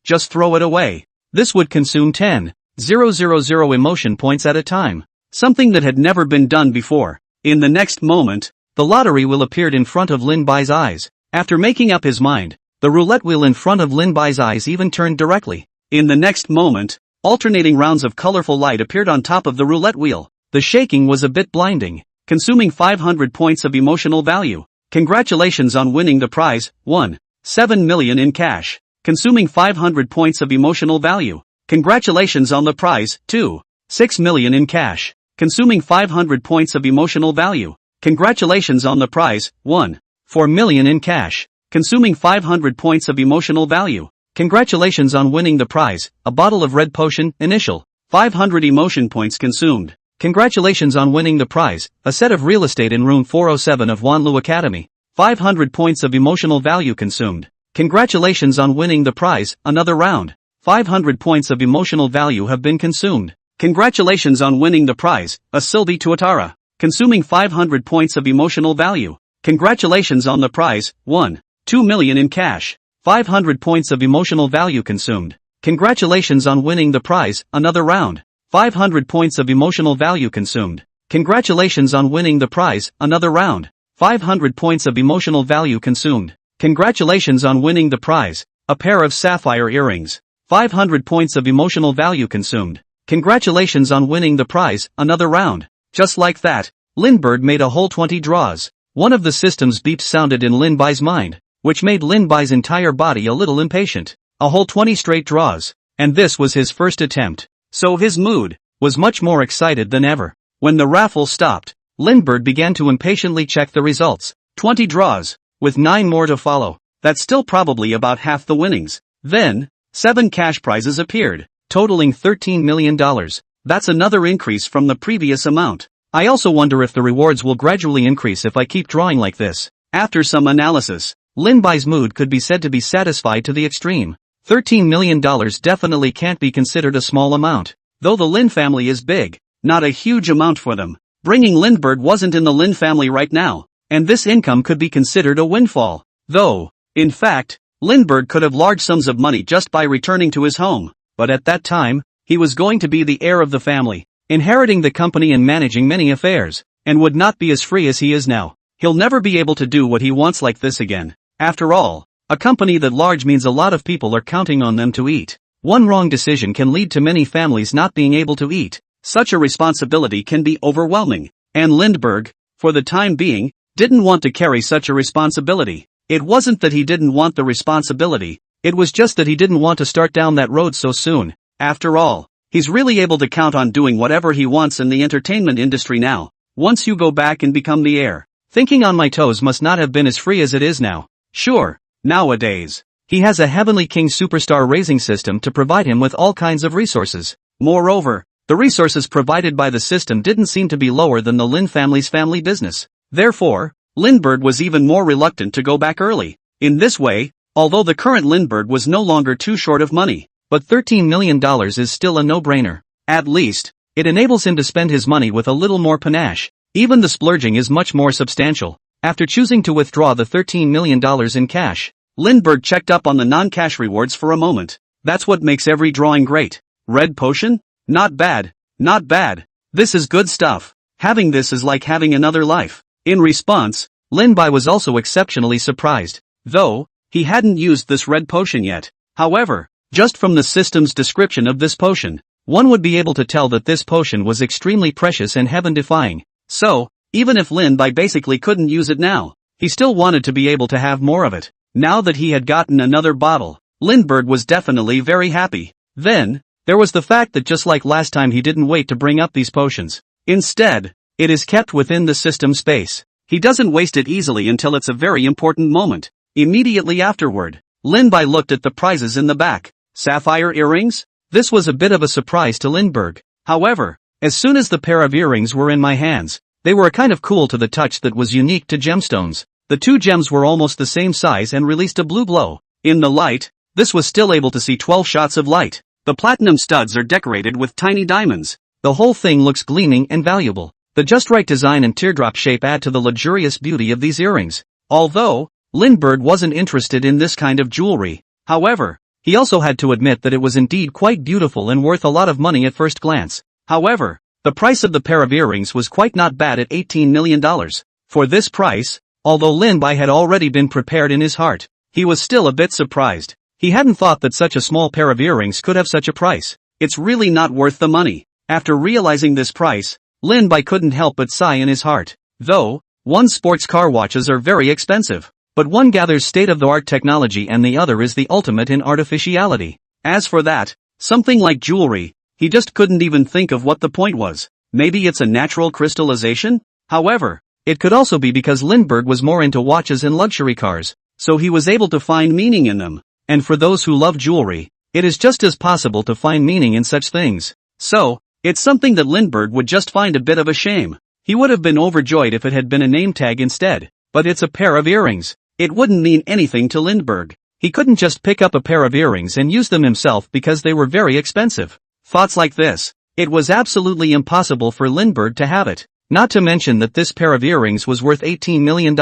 Just throw it away. This would consume 10,000 emotion points at a time. Something that had never been done before. In the next moment, the lottery wheel appeared in front of Lindbergh's eyes. After making up his mind, the roulette wheel in front of Lindbergh's eyes even turned directly. In the next moment, alternating rounds of colorful light appeared on top of the roulette wheel. The shaking was a bit blinding, consuming 500 points of emotional value. Congratulations on winning the prize, 1. 7 million in cash. Consuming 500 points of emotional value. Congratulations on the prize, 2. 6 million in cash. Consuming 500 points of emotional value. Congratulations on the prize, 1. 4 million in cash. Consuming 500 points of emotional value. Congratulations on winning the prize, a bottle of red potion, initial. 500 emotion points consumed. Congratulations on winning the prize, a set of real estate in room 407 of Wanlu Academy. 500 points of emotional value consumed. Congratulations on winning the prize, another round. 500 points of emotional value have been consumed. Congratulations on winning the prize, a Silvi Tuatara. Consuming 500 points of emotional value. Congratulations on the prize, 1. 2 million in cash. 500 points of emotional value consumed. Congratulations on winning the prize, another round. 500 points of emotional value consumed. Congratulations on winning the prize, another round. 500 points of emotional value consumed. Congratulations on winning the prize, a pair of sapphire earrings. 500 points of emotional value consumed. Congratulations on winning the prize, another round. Just like that, Lindbergh made a whole 20 draws. One of the system's beeps sounded in Lin Bai's mind, which made Lin Bai's entire body a little impatient. A whole 20 straight draws. And this was his first attempt. So his mood was much more excited than ever. When the raffle stopped, Lindbergh began to impatiently check the results. 20 draws, with 9 more to follow. That's still probably about half the winnings. Then, 7 cash prizes appeared, totaling $13 million. That's another increase from the previous amount. I also wonder if the rewards will gradually increase if I keep drawing like this. After some analysis, Lin Bai's mood could be said to be satisfied to the extreme. $13 million definitely can't be considered a small amount. Though the Lin family is big, not a huge amount for them. Bringing Lindbergh wasn't in the Lin family right now, and this income could be considered a windfall. Though, in fact, Lindbergh could have large sums of money just by returning to his home. But at that time, he was going to be the heir of the family, inheriting the company and managing many affairs, and would not be as free as he is now. He'll never be able to do what he wants like this again. After all, a company that large means a lot of people are counting on them to eat. One wrong decision can lead to many families not being able to eat. Such a responsibility can be overwhelming, and Lindbergh, for the time being, didn't want to carry such a responsibility. It wasn't that he didn't want the responsibility, it was just that he didn't want to start down that road so soon. After all, he's really able to count on doing whatever he wants in the entertainment industry now. Once you go back and become the heir, thinking on my toes must not have been as free as it is now. Sure, nowadays, he has a Heavenly King superstar raising system to provide him with all kinds of resources. Moreover, the resources provided by the system didn't seem to be lower than the Lin family's family business. Therefore, Lindbergh was even more reluctant to go back early. In this way, although the current Lindbergh was no longer too short of money, but $13 million is still a no-brainer. At least, it enables him to spend his money with a little more panache. Even the splurging is much more substantial. After choosing to withdraw the $13 million in cash, Lindbergh checked up on the non-cash rewards for a moment. That's what makes every drawing great. Red potion? Not bad. Not bad. This is good stuff. Having this is like having another life. In response, Lin Bai was also exceptionally surprised, though he hadn't used this red potion yet. However, just from the system's description of this potion, one would be able to tell that this potion was extremely precious and heaven-defying. So, even if Lin Bai basically couldn't use it now, he still wanted to be able to have more of it. Now that he had gotten another bottle, Lindbergh was definitely very happy. Then, there was the fact that just like last time he didn't wait to bring up these potions. Instead, it is kept within the system space. He doesn't waste it easily until it's a very important moment. Immediately afterward, Lin Bai looked at the prizes in the back. Sapphire earrings? This was a bit of a surprise to Lindbergh. However, as soon as the pair of earrings were in my hands, they were a kind of cool to the touch that was unique to gemstones. The two gems were almost the same size and released a blue glow. In the light, this was still able to see 12 shots of light. The platinum studs are decorated with tiny diamonds. The whole thing looks gleaming and valuable. The just right design and teardrop shape add to the luxurious beauty of these earrings. Although, Lindbergh wasn't interested in this kind of jewelry. However, he also had to admit that it was indeed quite beautiful and worth a lot of money at first glance. However, the price of the pair of earrings was quite not bad at $18 million. For this price, although Lin Bai had already been prepared in his heart, he was still a bit surprised. He hadn't thought that such a small pair of earrings could have such a price. It's really not worth the money. After realizing this price, Lin Bai couldn't help but sigh in his heart. Though, one sports car watches are very expensive, but one gathers state-of-the-art technology and the other is the ultimate in artificiality. As for that, something like jewelry, he just couldn't even think of what the point was. Maybe it's a natural crystallization? However, it could also be because Lindbergh was more into watches and luxury cars, so he was able to find meaning in them. And for those who love jewelry, it is just as possible to find meaning in such things. So, it's something that Lindbergh would just find a bit of a shame. He would have been overjoyed if it had been a name tag instead, but it's a pair of earrings. It wouldn't mean anything to Lindbergh. He couldn't just pick up a pair of earrings and use them himself because they were very expensive. Thoughts like this It was absolutely impossible for Lindbergh to have it. Not to mention that this pair of earrings was worth $18 million.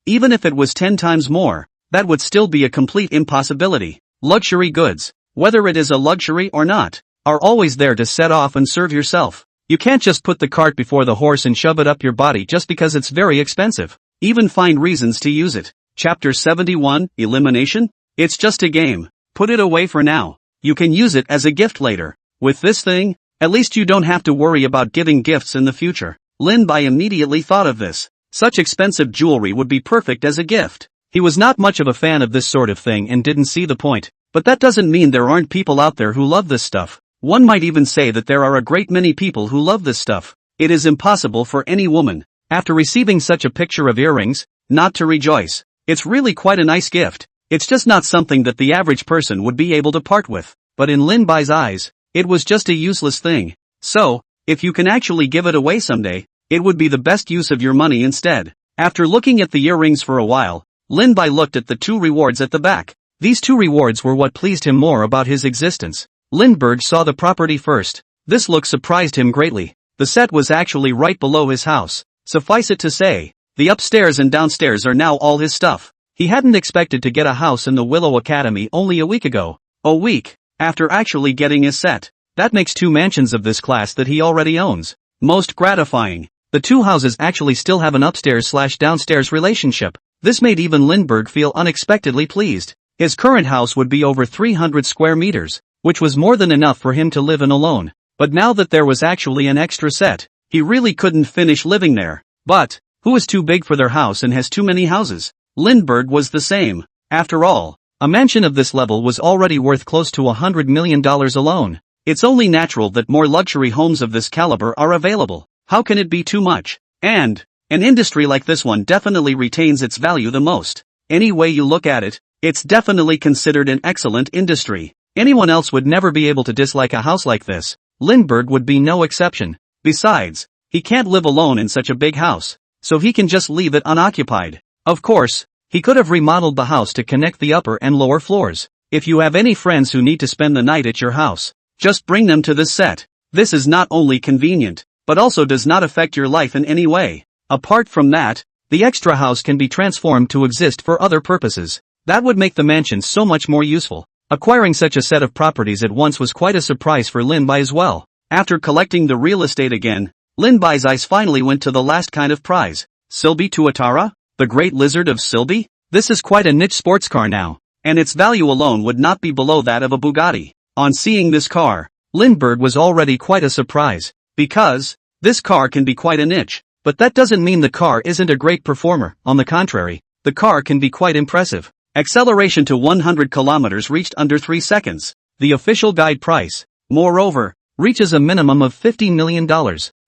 Even if it was 10 times more, that would still be a complete impossibility. Luxury goods, whether it is a luxury or not, are always there to set off and serve yourself. You can't just put the cart before the horse and shove it up your body just because it's very expensive. Even find reasons to use it. Chapter 71, Elimination? It's just a game. Put it away for now. You can use it as a gift later. With this thing, at least you don't have to worry about giving gifts in the future. Lin Bai immediately thought of this. Such expensive jewelry would be perfect as a gift. He was not much of a fan of this sort of thing and didn't see the point. But that doesn't mean there aren't people out there who love this stuff. One might even say that there are a great many people who love this stuff. It is impossible for any woman, after receiving such a picture of earrings, not to rejoice. It's really quite a nice gift. It's just not something that the average person would be able to part with. But in Lin Bai's eyes, it was just a useless thing. So, if you can actually give it away someday, it would be the best use of your money instead. After looking at the earrings for a while, Lin Bai looked at the 2 rewards at the back. These 2 rewards were what pleased him more about his existence. Lindbergh saw the property first. This look surprised him greatly. The set was actually right below his house. Suffice it to say, the upstairs and downstairs are now all his stuff. He hadn't expected to get a house in the Willow Academy only a week ago. A week after actually getting his set. That makes 2 mansions of this class that he already owns. Most gratifying. The 2 houses actually still have an upstairs/downstairs relationship. This made even Lindbergh feel unexpectedly pleased. His current house would be over 300 square meters, which was more than enough for him to live in alone. But now that there was actually an extra set, he really couldn't finish living there. But, who is too big for their house and has too many houses? Lindbergh was the same. After all, a mansion of this level was already worth close to $100 million alone. It's only natural that more luxury homes of this caliber are available. How can it be too much? And, an industry like this one definitely retains its value the most. Any way you look at it, it's definitely considered an excellent industry. Anyone else would never be able to dislike a house like this. Lindbergh would be no exception. Besides, he can't live alone in such a big house, so he can just leave it unoccupied. Of course, he could have remodeled the house to connect the upper and lower floors. If you have any friends who need to spend the night at your house, just bring them to this set. This is not only convenient, but also does not affect your life in any way. Apart from that, the extra house can be transformed to exist for other purposes. That would make the mansion so much more useful. Acquiring such a set of properties at once was quite a surprise for Lin Bai as well. After collecting the real estate again, Lin Bai's eyes finally went to the last kind of prize. Silby Tuatara? The Great Lizard of Silby? This is quite a niche sports car now, and its value alone would not be below that of a Bugatti. On seeing this car, Lindbergh was already quite a surprise, because this car can be quite a niche. But that doesn't mean the car isn't a great performer. On the contrary, the car can be quite impressive. Acceleration to 100 kilometers reached under 3 seconds. The official guide price, moreover, reaches a minimum of $50 million.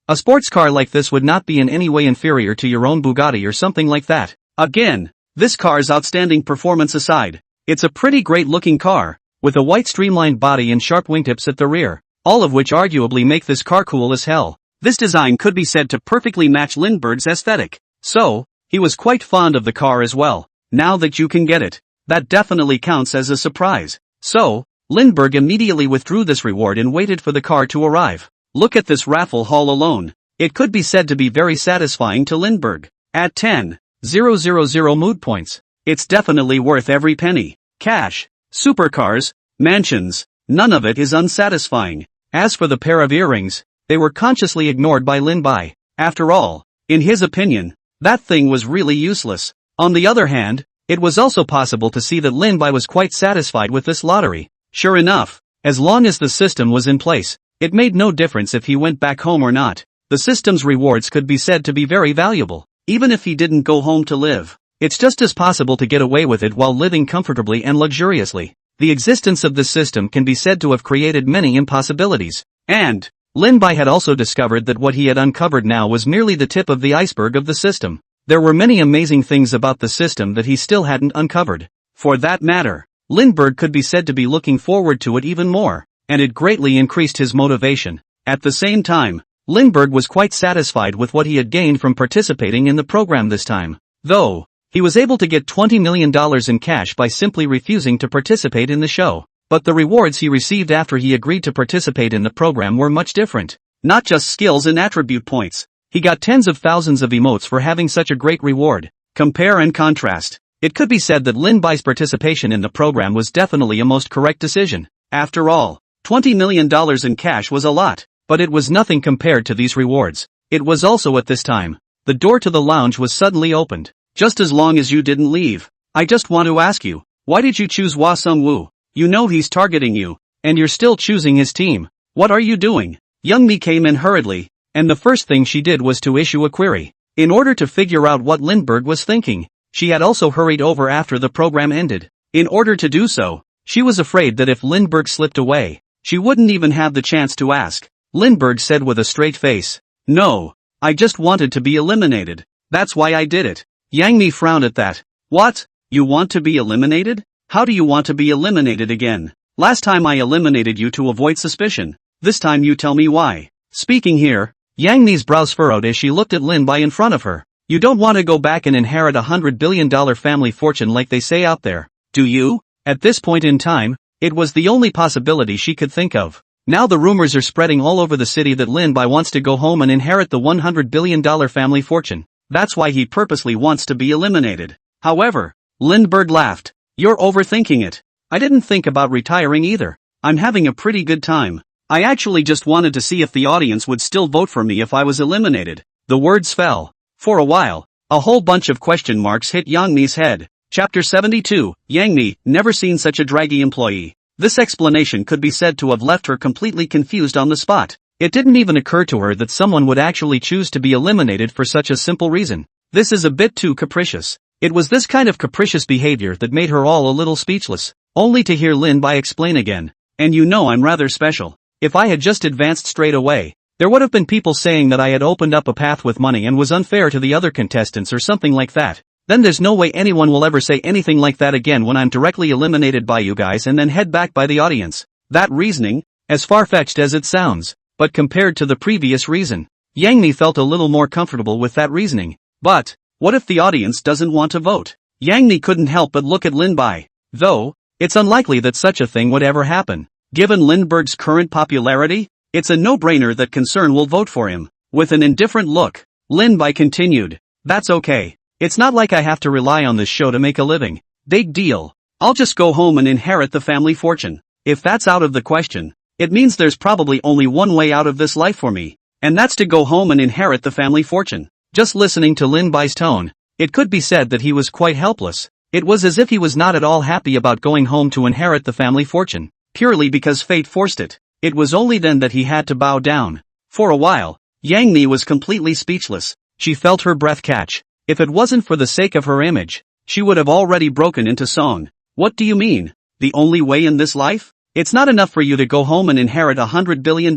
A sports car like this would not be in any way inferior to your own Bugatti or something like that. Again, this car's outstanding performance aside, it's a pretty great looking car, with a white streamlined body and sharp wingtips at the rear, all of which arguably make this car cool as hell. This design could be said to perfectly match Lindbergh's aesthetic. So, he was quite fond of the car as well. Now that you can get it, that definitely counts as a surprise. So, Lindbergh immediately withdrew this reward and waited for the car to arrive. Look at this raffle haul alone. It could be said to be very satisfying to Lindbergh. At 10,000 mood points, it's definitely worth every penny. Cash, supercars, mansions, none of it is unsatisfying. As for the pair of earrings, they were consciously ignored by Lin Bai. After all, in his opinion, that thing was really useless. On the other hand, it was also possible to see that Lin Bai was quite satisfied with this lottery. Sure enough, as long as the system was in place, it made no difference if he went back home or not. The system's rewards could be said to be very valuable. Even if he didn't go home to live, it's just as possible to get away with it while living comfortably and luxuriously. The existence of this system can be said to have created many impossibilities. And Lin Bai had also discovered that what he had uncovered now was merely the tip of the iceberg of the system. There were many amazing things about the system that he still hadn't uncovered. For that matter, Lindbergh could be said to be looking forward to it even more, and it greatly increased his motivation. At the same time, Lindbergh was quite satisfied with what he had gained from participating in the program this time. Though, he was able to get $20 million in cash by simply refusing to participate in the show. But the rewards he received after he agreed to participate in the program were much different. Not just skills and attribute points. He got tens of thousands of emotes for having such a great reward. Compare and contrast. It could be said that Lin Bai's participation in the program was definitely a most correct decision. After all, $20 million in cash was a lot, but it was nothing compared to these rewards. It was also at this time. The door to the lounge was suddenly opened. Just as long as you didn't leave. I just want to ask you, why did you choose Hwa Sung-woo? You know he's targeting you, and you're still choosing his team. What are you doing? Youngmi came in hurriedly, and the first thing she did was to issue a query. In order to figure out what Lindbergh was thinking, she had also hurried over after the program ended. In order to do so, she was afraid that if Lindbergh slipped away, she wouldn't even have the chance to ask. Lindbergh said with a straight face, "No, I just wanted to be eliminated. That's why I did it." Youngmi frowned at that. "What? You want to be eliminated? How do you want to be eliminated again? Last time I eliminated you to avoid suspicion. This time you tell me why." Speaking here, Youngmi's brows furrowed as she looked at Lin Bai in front of her. "You don't want to go back and inherit $100 billion family fortune like they say out there, do you?" At this point in time, it was the only possibility she could think of. Now the rumors are spreading all over the city that Lin Bai wants to go home and inherit the $100 billion family fortune. That's why he purposely wants to be eliminated. However, Lindbergh laughed. "You're overthinking it. I didn't think about retiring either. I'm having a pretty good time. I actually just wanted to see if the audience would still vote for me if I was eliminated." The words fell. For a while, a whole bunch of question marks hit Youngmi's head. Chapter 72, Youngmi, never seen such a draggy employee. This explanation could be said to have left her completely confused on the spot. It didn't even occur to her that someone would actually choose to be eliminated for such a simple reason. This is a bit too capricious. It was this kind of capricious behavior that made her all a little speechless, only to hear Lin Bai explain again. "And you know I'm rather special. If I had just advanced straight away, there would have been people saying that I had opened up a path with money and was unfair to the other contestants or something like that. Then there's no way anyone will ever say anything like that again when I'm directly eliminated by you guys and then head back by the audience." That reasoning, as far-fetched as it sounds, but compared to the previous reason, Youngmi felt a little more comfortable with that reasoning. But, what if the audience doesn't want to vote? Youngmi couldn't help but look at Lin Bai. Though, it's unlikely that such a thing would ever happen. Given Lindbergh's current popularity, it's a no-brainer that Concern will vote for him. With an indifferent look, Lin Bai continued, "That's okay. It's not like I have to rely on this show to make a living. Big deal. I'll just go home and inherit the family fortune. If that's out of the question, it means there's probably only one way out of this life for me, and that's to go home and inherit the family fortune." Just listening to Lin Bai's tone, it could be said that he was quite helpless. It was as if he was not at all happy about going home to inherit the family fortune, purely because fate forced it. It was only then that he had to bow down. For a while, Youngmi was completely speechless. She felt her breath catch. If it wasn't for the sake of her image, she would have already broken into song. "What do you mean? The only way in this life? It's not enough for you to go home and inherit $100 billion,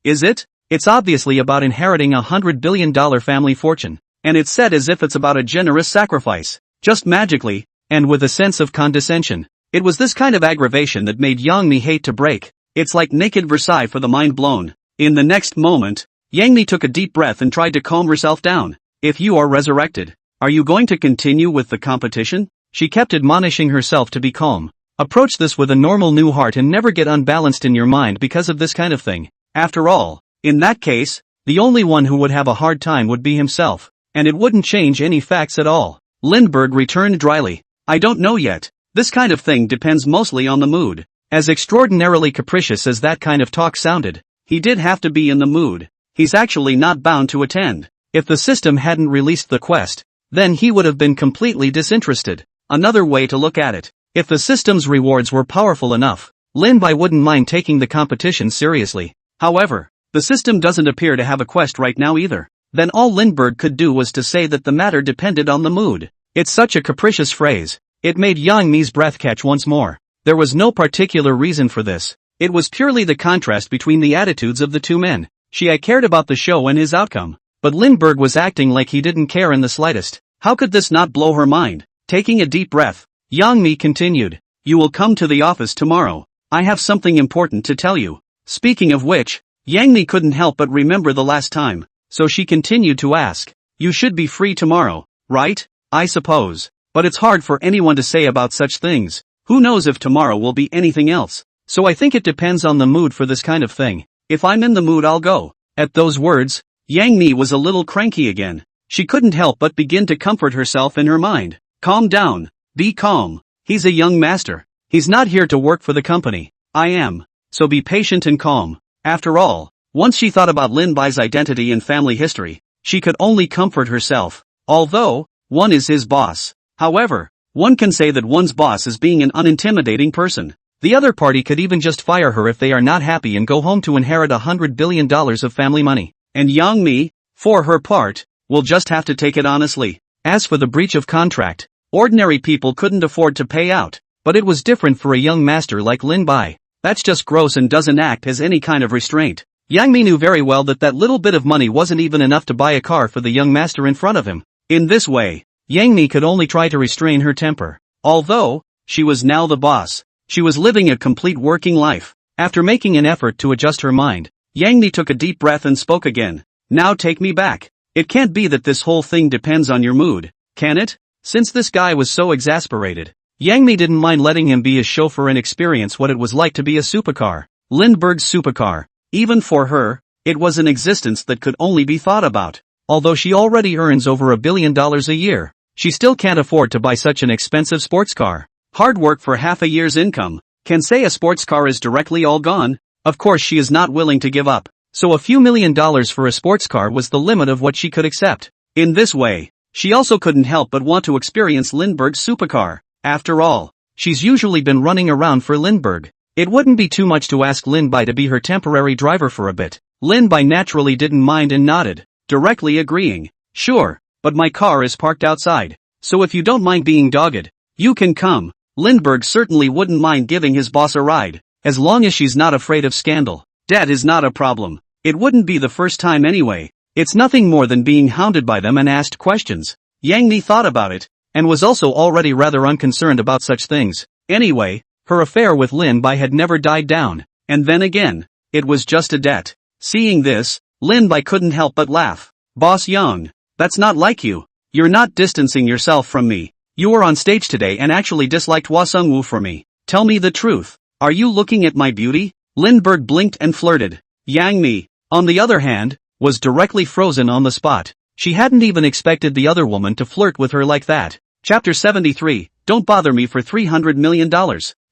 is it? It's obviously about inheriting $100 billion family fortune, and it's said as if it's about a generous sacrifice, just magically, and with a sense of condescension. It was this kind of aggravation that made Youngmi hate to break. It's like naked Versailles for the mind blown. In the next moment, Youngmi took a deep breath and tried to calm herself down. "If you are resurrected, are you going to continue with the competition?" She kept admonishing herself to be calm. Approach this with a normal new heart and never get unbalanced in your mind because of this kind of thing. After all, in that case, the only one who would have a hard time would be himself, and it wouldn't change any facts at all. Lindbergh returned dryly. "I don't know yet. This kind of thing depends mostly on the mood." As extraordinarily capricious as that kind of talk sounded, he did have to be in the mood. He's actually not bound to attend. If the system hadn't released the quest, then he would have been completely disinterested. Another way to look at it, if the system's rewards were powerful enough, Lin Bai wouldn't mind taking the competition seriously. However, the system doesn't appear to have a quest right now either. Then all Lindbergh could do was to say that the matter depended on the mood. It's such a capricious phrase. It made Youngmi's breath catch once more. There was no particular reason for this. It was purely the contrast between the attitudes of the two men. She had cared about the show and his outcome, but Lindbergh was acting like he didn't care in the slightest. How could this not blow her mind? Taking a deep breath, Youngmi continued, "You will come to the office tomorrow. I have something important to tell you." Speaking of which, Youngmi couldn't help but remember the last time, so she continued to ask, "You should be free tomorrow, right? I suppose. But it's hard for anyone to say about such things. Who knows if tomorrow will be anything else? So I think it depends on the mood for this kind of thing. If I'm in the mood, I'll go." At those words, Yang Mi was a little cranky again. She couldn't help but begin to comfort herself in her mind. "Calm down. Be calm. He's a young master. He's not here to work for the company. I am. So be patient and calm." After all, once she thought about Lin Bai's identity and family history, she could only comfort herself. Although, one is his boss. However, one can say that one's boss is being an unintimidating person. The other party could even just fire her if they are not happy and go home to inherit $100 billion of family money. And Yang Mi, for her part, will just have to take it honestly. As for the breach of contract, ordinary people couldn't afford to pay out, but it was different for a young master like Lin Bai. That's just gross and doesn't act as any kind of restraint. Yang Mi knew very well that that little bit of money wasn't even enough to buy a car for the young master in front of him. In this way, Yang Mi could only try to restrain her temper. Although, she was now the boss, she was living a complete working life. After making an effort to adjust her mind, Yang Mi took a deep breath and spoke again. "Now take me back. It can't be that this whole thing depends on your mood, can it?" Since this guy was so exasperated, Yang Mi didn't mind letting him be his chauffeur and experience what it was like to be a supercar. Lindbergh's supercar. Even for her, it was an existence that could only be thought about. Although she already earns over $1 billion a year, she still can't afford to buy such an expensive sports car. Hard work for half a year's income. Can say a sports car is directly all gone? Of course she is not willing to give up. So a few $1 million for a sports car was the limit of what she could accept. In this way, she also couldn't help but want to experience Lindbergh's supercar. After all, she's usually been running around for Lindbergh. It wouldn't be too much to ask Lin Bai to be her temporary driver for a bit. Lin Bai naturally didn't mind and nodded, directly agreeing. "Sure, but my car is parked outside, so if you don't mind being dogged, you can come." Lindbergh certainly wouldn't mind giving his boss a ride, as long as she's not afraid of scandal. Debt is not a problem. It wouldn't be the first time anyway. It's nothing more than being hounded by them and asked questions. Yang Mi thought about it, and was also already rather unconcerned about such things. Anyway, her affair with Lin Bai had never died down, and then again, it was just a debt. Seeing this, Lin Bai couldn't help but laugh. "Boss Young, that's not like you. You're not distancing yourself from me. You were on stage today and actually disliked Hwa Sung-woo for me. Tell me the truth. Are you looking at my beauty?" Lindbergh blinked and flirted. Yang Mi, on the other hand, was directly frozen on the spot. She hadn't even expected the other woman to flirt with her like that. Chapter 73, Don't Bother Me for $300 million.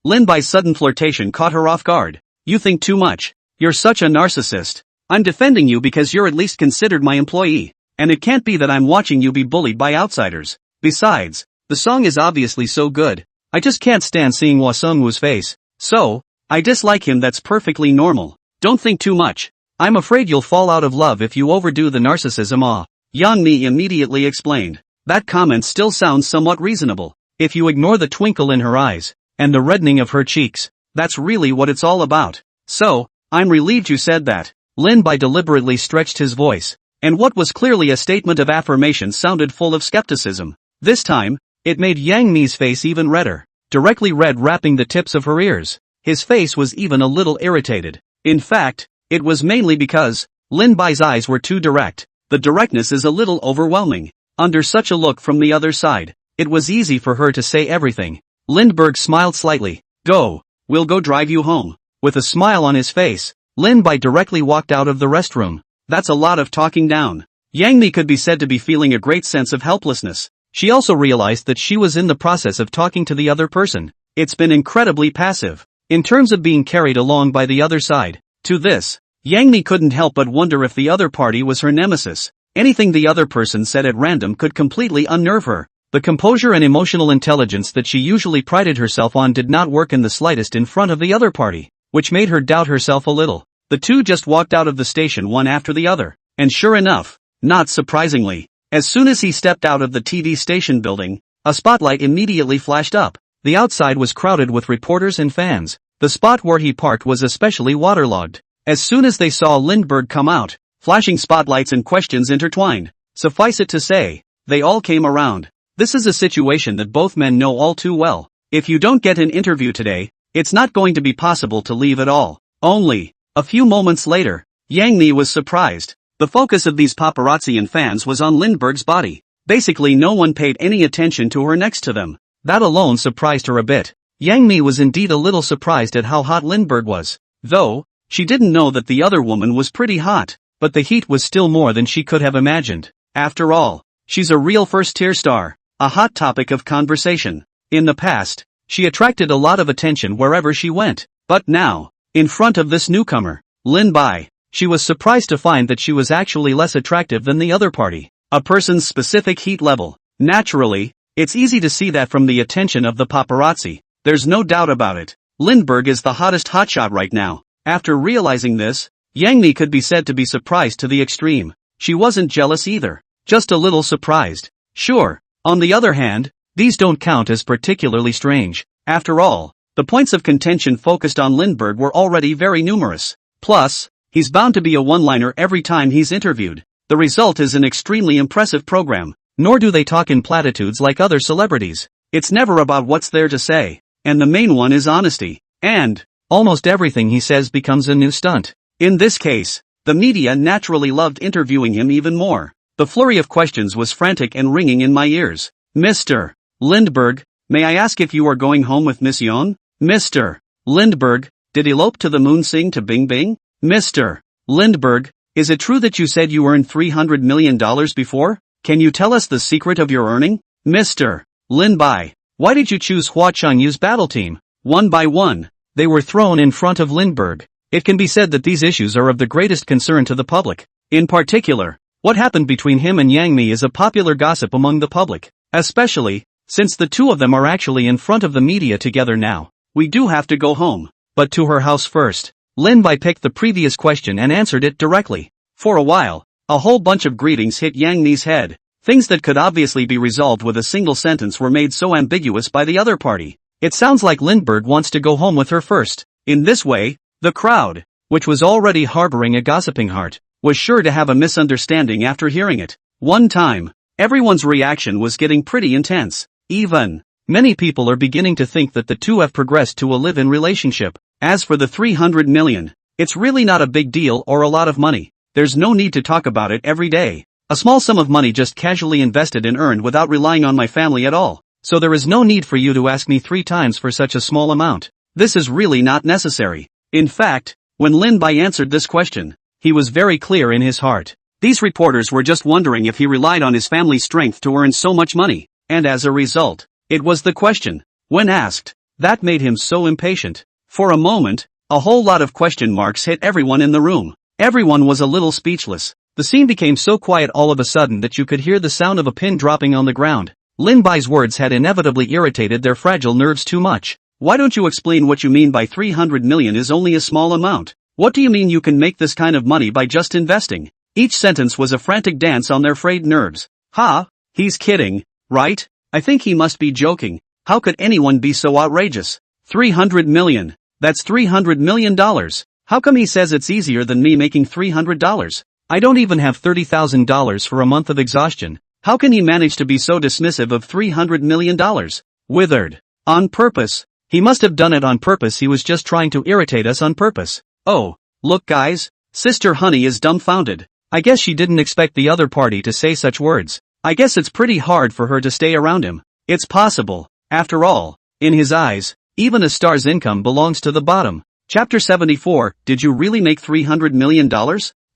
Lin Bai's sudden flirtation caught her off guard. "You think too much. You're such a narcissist. I'm defending you because you're at least considered my employee, and it can't be that I'm watching you be bullied by outsiders. Besides, the song is obviously so good. I just can't stand seeing Hwa Sung-woo's face. So, I dislike him. That's perfectly normal. Don't think too much. I'm afraid you'll fall out of love if you overdo the narcissism." Yang Mi immediately explained. That comment still sounds somewhat reasonable, if you ignore the twinkle in her eyes, and the reddening of her cheeks. That's really what it's all about. "So, I'm relieved you said that." Lin Bai deliberately stretched his voice, and what was clearly a statement of affirmation sounded full of skepticism. This time, it made Yang Mi's face even redder, directly red, wrapping the tips of her ears. His face was even a little irritated. In fact, it was mainly because Lin Bai's eyes were too direct. The directness is a little overwhelming. Under such a look from the other side, it was easy for her to say everything. Lindbergh smiled slightly. "Go. We'll go drive you home." With a smile on his face, Lin Bai directly walked out of the restroom. That's a lot of talking down. Yang Mi could be said to be feeling a great sense of helplessness. She also realized that she was in the process of talking to the other person. It's been incredibly passive, in terms of being carried along by the other side. To this, Yang Mi couldn't help but wonder if the other party was her nemesis. Anything the other person said at random could completely unnerve her. The composure and emotional intelligence that she usually prided herself on did not work in the slightest in front of the other party, which made her doubt herself a little. The two just walked out of the station one after the other, and sure enough, not surprisingly, as soon as he stepped out of the TV station building, a spotlight immediately flashed up. The outside was crowded with reporters and fans. The spot where he parked was especially waterlogged. As soon as they saw Lindbergh come out, flashing spotlights and questions intertwined. Suffice it to say, they all came around. This is a situation that both men know all too well. If you don't get an interview today, it's not going to be possible to leave at all. Only, a few moments later, Yang Mi was surprised. The focus of these paparazzi and fans was on Lindbergh's body. Basically no one paid any attention to her next to them. That alone surprised her a bit. Yang Mi was indeed a little surprised at how hot Lindbergh was. Though, she didn't know that the other woman was pretty hot, but the heat was still more than she could have imagined. After all, she's a real first-tier star, a hot topic of conversation. In the past, she attracted a lot of attention wherever she went, but now, in front of this newcomer, Lin Bai, she was surprised to find that she was actually less attractive than the other party. A person's specific heat level. Naturally, it's easy to see that from the attention of the paparazzi. There's no doubt about it. Lindbergh is the hottest hotshot right now. After realizing this, Yang Mi could be said to be surprised to the extreme. She wasn't jealous either, just a little surprised. Sure, on the other hand, these don't count as particularly strange. After all, the points of contention focused on Lindbergh were already very numerous. Plus, he's bound to be a one-liner every time he's interviewed. The result is an extremely impressive program. Nor do they talk in platitudes like other celebrities. It's never about what's there to say. And the main one is honesty. And almost everything he says becomes a new stunt. In this case, the media naturally loved interviewing him even more. The flurry of questions was frantic and ringing in my ears. Mr. Lindbergh, may I ask if you are going home with Miss Yeon? Mr. Lindbergh, did elope to the moon sing to Bing Bing? Mr. Lindbergh, is it true that you said you earned $300 million before? Can you tell us the secret of your earning? Mr. Lin Bai, why did you choose Hua Chang-yu's battle team? One by one, they were thrown in front of Lindbergh. It can be said that these issues are of the greatest concern to the public. In particular, what happened between him and Yang Mi is a popular gossip among the public, especially since the two of them are actually in front of the media together now. We do have to go home, but to her house first. Lin Bai picked the previous question and answered it directly. For a while, a whole bunch of greetings hit Yang Mi's head. Things that could obviously be resolved with a single sentence were made so ambiguous by the other party. It sounds like Lindbergh wants to go home with her first. In this way, the crowd, which was already harboring a gossiping heart, was sure to have a misunderstanding after hearing it. One time, everyone's reaction was getting pretty intense. Even many people are beginning to think that the two have progressed to a live-in relationship. As for the $300 million, it's really not a big deal or a lot of money. There's no need to talk about it every day. A small sum of money just casually invested and earned without relying on my family at all. So there is no need for you to ask me 3 times for such a small amount. This is really not necessary. In fact, when Lin Bai answered this question, he was very clear in his heart. These reporters were just wondering if he relied on his family's strength to earn so much money. And as a result, it was the question, when asked, that made him so impatient. For a moment, a whole lot of question marks hit everyone in the room. Everyone was a little speechless. The scene became so quiet all of a sudden that you could hear the sound of a pin dropping on the ground. Lin Bai's words had inevitably irritated their fragile nerves too much. Why don't you explain what you mean by 300 million is only a small amount? What do you mean you can make this kind of money by just investing? Each sentence was a frantic dance on their frayed nerves. Ha, he's kidding, right? I think he must be joking. How could anyone be so outrageous? 300 million. That's $300 million. How come he says it's easier than me making $300? I don't even have $30,000 for a month of exhaustion. How can he manage to be so dismissive of $300 million? Withered. On purpose. He must have done it on purpose. He was just trying to irritate us on purpose. Oh, look guys, Sister Honey is dumbfounded. I guess she didn't expect the other party to say such words. I guess it's pretty hard for her to stay around him. It's possible. After all, in his eyes, even a star's income belongs to the bottom. Chapter 74, Did you really make $300 million?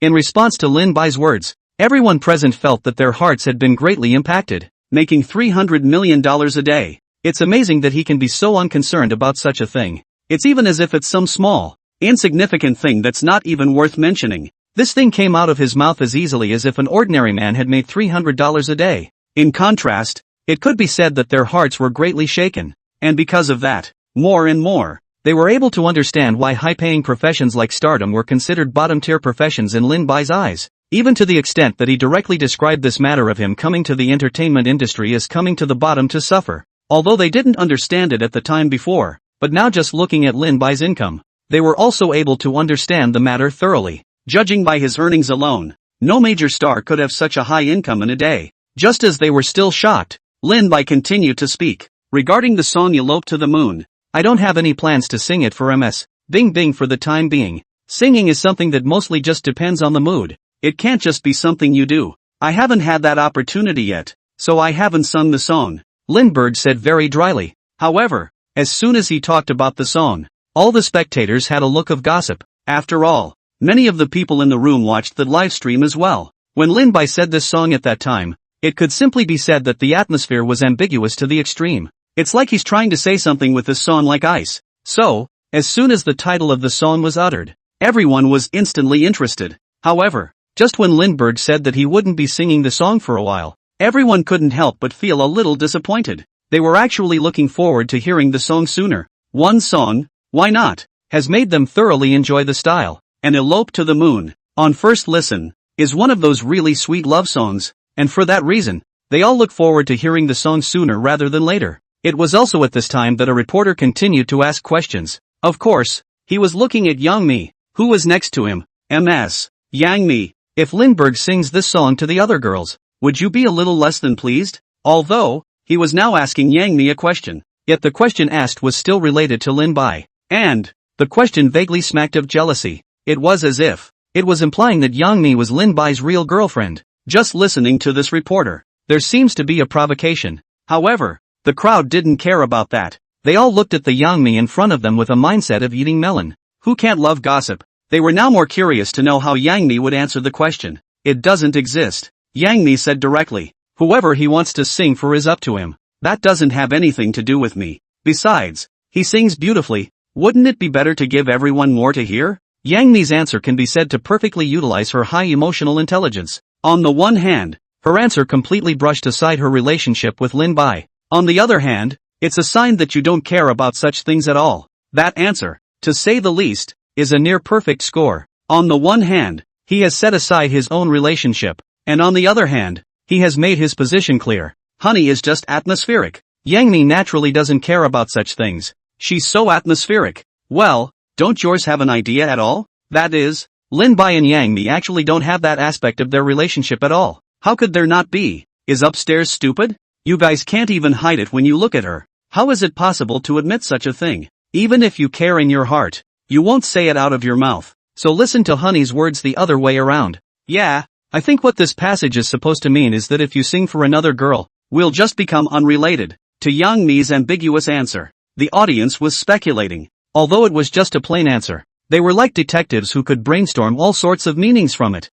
In response to Lin Bai's words, everyone present felt that their hearts had been greatly impacted. Making $300 million a day. It's amazing that he can be so unconcerned about such a thing. It's even as if it's some small, insignificant thing that's not even worth mentioning. This thing came out of his mouth as easily as if an ordinary man had made $300 a day. In contrast, it could be said that their hearts were greatly shaken. And because of that, more and more, they were able to understand why high-paying professions like stardom were considered bottom-tier professions in Lin Bai's eyes, even to the extent that he directly described this matter of him coming to the entertainment industry as coming to the bottom to suffer. Although they didn't understand it at the time before, but now just looking at Lin Bai's income, they were also able to understand the matter thoroughly. Judging by his earnings alone, no major star could have such a high income in a day. Just as they were still shocked, Lin Bai continued to speak. Regarding the song Elope to the Moon, I don't have any plans to sing it for Ms. Bing Bing for the time being. Singing is something that mostly just depends on the mood. It can't just be something you do. I haven't had that opportunity yet, so I haven't sung the song, Lindbergh said very dryly. However, as soon as he talked about the song. All the spectators had a look of gossip. After all, many of the people in the room watched the live stream as well. When Lin Bai said this song at that time, it could simply be said that the atmosphere was ambiguous to the extreme. It's like he's trying to say something with this song like ice. So, as soon as the title of the song was uttered, everyone was instantly interested. However, just when Lindbergh said that he wouldn't be singing the song for a while, everyone couldn't help but feel a little disappointed. They were actually looking forward to hearing the song sooner. One song, why not, has made them thoroughly enjoy the style. And Elope to the Moon, on first listen, is one of those really sweet love songs, and for that reason, they all look forward to hearing the song sooner rather than later. It was also at this time that a reporter continued to ask questions. Of course, he was looking at Yang Mi, who was next to him. Ms. Yang Mi, if Lindbergh sings this song to the other girls, would you be a little less than pleased? Although, he was now asking Yang Mi a question, yet the question asked was still related to Lin Bai. And, the question vaguely smacked of jealousy. It was as if it was implying that Yang Mi was Lin Bai's real girlfriend. Just listening to this reporter, there seems to be a provocation. However, the crowd didn't care about that. They all looked at the Yang Mi in front of them with a mindset of eating melon. Who can't love gossip? They were now more curious to know how Yang Mi would answer the question. It doesn't exist. Yang Mi said directly. Whoever he wants to sing for is up to him. That doesn't have anything to do with me. Besides, he sings beautifully. Wouldn't it be better to give everyone more to hear? Yang Mi's answer can be said to perfectly utilize her high emotional intelligence. On the one hand, her answer completely brushed aside her relationship with Lin Bai. On the other hand, it's a sign that you don't care about such things at all. That answer, to say the least, is a near-perfect score. On the one hand, he has set aside his own relationship, and on the other hand, he has made his position clear. Honey is just atmospheric. Yang Mi naturally doesn't care about such things. She's so atmospheric. Well, don't yours have an idea at all? That is, Lin Bai and Yang Mi actually don't have that aspect of their relationship at all. How could there not be? Is upstairs stupid? You guys can't even hide it when you look at her. How is it possible to admit such a thing? Even if you care in your heart, you won't say it out of your mouth. So listen to Honey's words the other way around. Yeah, I think what this passage is supposed to mean is that if you sing for another girl, we'll just become unrelated. To Yang Mi's ambiguous answer, the audience was speculating. Although it was just a plain answer, they were like detectives who could brainstorm all sorts of meanings from it.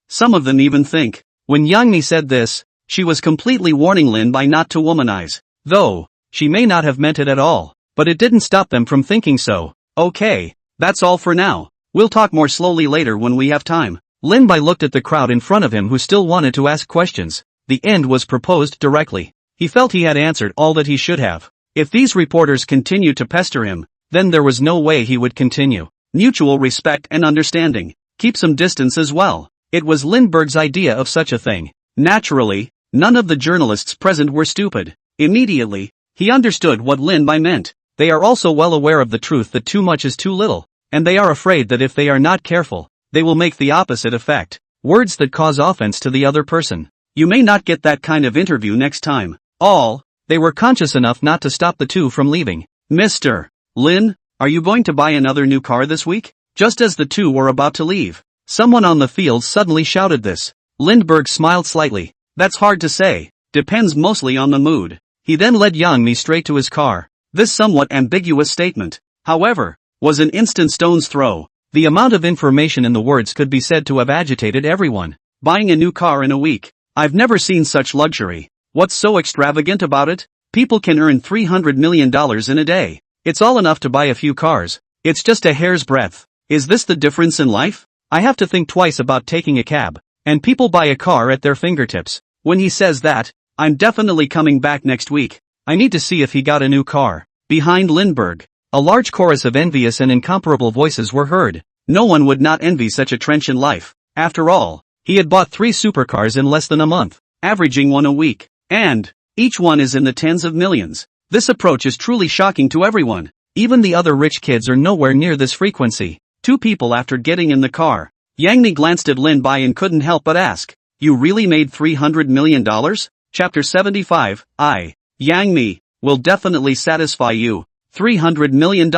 Some of them even think, when Yang Mi said this, she was completely warning Lin Bai not to womanize. Though, she may not have meant it at all, but it didn't stop them from thinking so. Okay, that's all for now. We'll talk more slowly later when we have time. Lin Bai looked at the crowd in front of him who still wanted to ask questions. The end was proposed directly. He felt he had answered all that he should have. If these reporters continued to pester him, then there was no way he would continue. Mutual respect and understanding. Keep some distance as well. It was Lindbergh's idea of such a thing. Naturally, none of the journalists present were stupid. Immediately, he understood what Lin Bai meant. They are also well aware of the truth that too much is too little, and they are afraid that if they are not careful, they will make the opposite effect. Words that cause offense to the other person. You may not get that kind of interview next time. They were conscious enough not to stop the two from leaving. Mr. Lin, are you going to buy another new car this week? Just as the two were about to leave, someone on the field suddenly shouted this. Lindbergh smiled slightly. That's hard to say. Depends mostly on the mood. He then led Yang Mi straight to his car. This somewhat ambiguous statement, however, was an instant stone's throw. The amount of information in the words could be said to have agitated everyone. Buying a new car in a week. I've never seen such luxury. What's so extravagant about it? People can earn $300 million in a day. It's all enough to buy a few cars. It's just a hair's breadth. Is this the difference in life? I have to think twice about taking a cab. And people buy a car at their fingertips. When he says that, I'm definitely coming back next week. I need to see if he got a new car. Behind Lindbergh, a large chorus of envious and incomparable voices were heard. No one would not envy such a trenchant life. After all, he had bought 3 supercars in less than a month, averaging one a week. And each one is in the tens of millions. This approach is truly shocking to everyone. Even the other rich kids are nowhere near this frequency. 2 people after getting in the car. Yang Mi glanced at Lin Bai and couldn't help but ask, you really made $300 million? Chapter 75, Yang Mi, will definitely satisfy you. $300 million,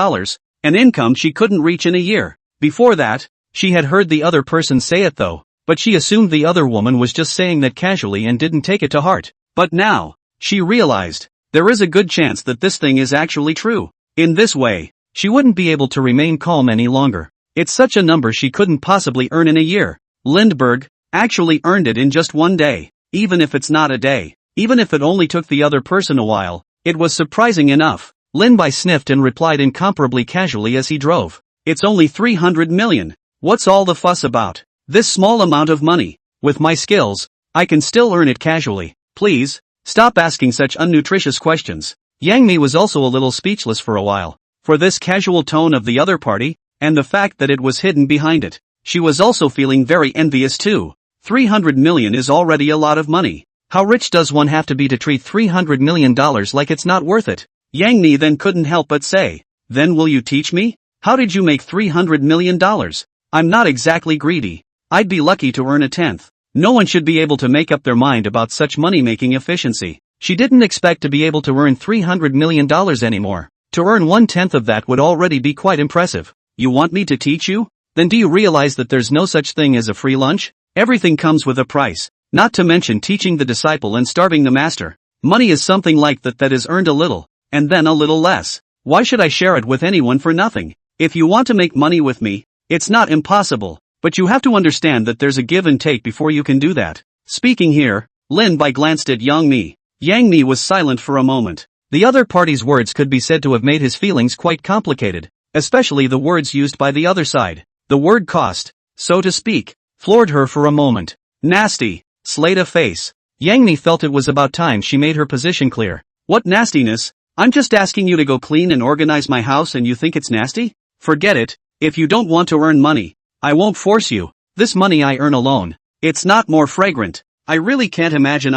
an income she couldn't reach in a year. Before that, she had heard the other person say it though, but she assumed the other woman was just saying that casually and didn't take it to heart. But now, she realized, there is a good chance that this thing is actually true. In this way, she wouldn't be able to remain calm any longer. It's such a number she couldn't possibly earn in a year. Lindbergh actually earned it in just one day, even if it's not a day, even if it only took the other person a while. It was surprising enough. Lin-Bai sniffed and replied incomparably casually as he drove. It's only 300 million. What's all the fuss about? This small amount of money. With my skills, I can still earn it casually. Please, stop asking such unnutritious questions. Yang Mi was also a little speechless for a while. For this casual tone of the other party, and the fact that it was hidden behind it. She was also feeling very envious too. 300 million is already a lot of money. How rich does one have to be to treat $300 million like it's not worth it? Yang Mi then couldn't help but say, then will you teach me? How did you make $300 million? I'm not exactly greedy. I'd be lucky to earn a tenth. No one should be able to make up their mind about such money-making efficiency. She didn't expect to be able to earn $300 million anymore. To earn 1/10 of that would already be quite impressive. You want me to teach you? Then do you realize that there's no such thing as a free lunch? Everything comes with a price. Not to mention teaching the disciple and starving the master. Money is something like that is earned a little, and then a little less. Why should I share it with anyone for nothing? If you want to make money with me, it's not impossible, but you have to understand that there's a give and take before you can do that. Speaking here, Lin-Bai glanced at Yang Mi. Yang Mi was silent for a moment. The other party's words could be said to have made his feelings quite complicated, especially the words used by the other side. The word cost, so to speak, floored her for a moment. Nasty. Slate a face. Yang Mi felt it was about time she made her position clear. What nastiness? I'm just asking you to go clean and organize my house and you think it's nasty? Forget it. If you don't want to earn money, I won't force you. This money I earn alone. It's not more fragrant. I really can't imagine.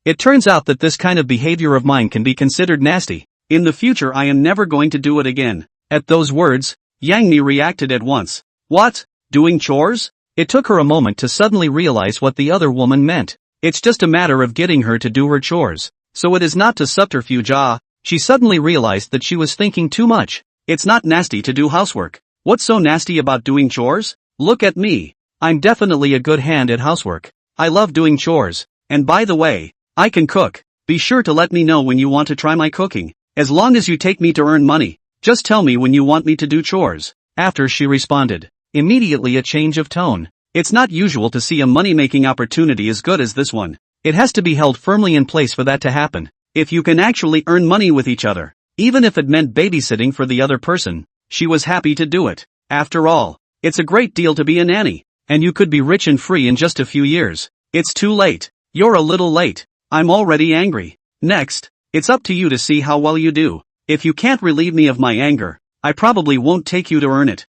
It turns out that this kind of behavior of mine can be considered nasty. In the future I am never going to do it again. At those words, Yang Mi reacted at once. What? Doing chores? It took her a moment to suddenly realize what the other woman meant. It's just a matter of getting her to do her chores. So it is not to subterfuge. She suddenly realized that she was thinking too much. It's not nasty to do housework. What's so nasty about doing chores? Look at me. I'm definitely a good hand at housework. I love doing chores. And by the way, I can cook. Be sure to let me know when you want to try my cooking. As long as you take me to earn money, just tell me when you want me to do chores. After she responded, immediately a change of tone. It's not usual to see a money-making opportunity as good as this one. It has to be held firmly in place for that to happen. If you can actually earn money with each other, even if it meant babysitting for the other person, she was happy to do it. After all, it's a great deal to be a nanny, and you could be rich and free in just a few years. It's too late. You're a little late. I'm already angry. Next, it's up to you to see how well you do. If you can't relieve me of my anger, I probably won't take you to earn it.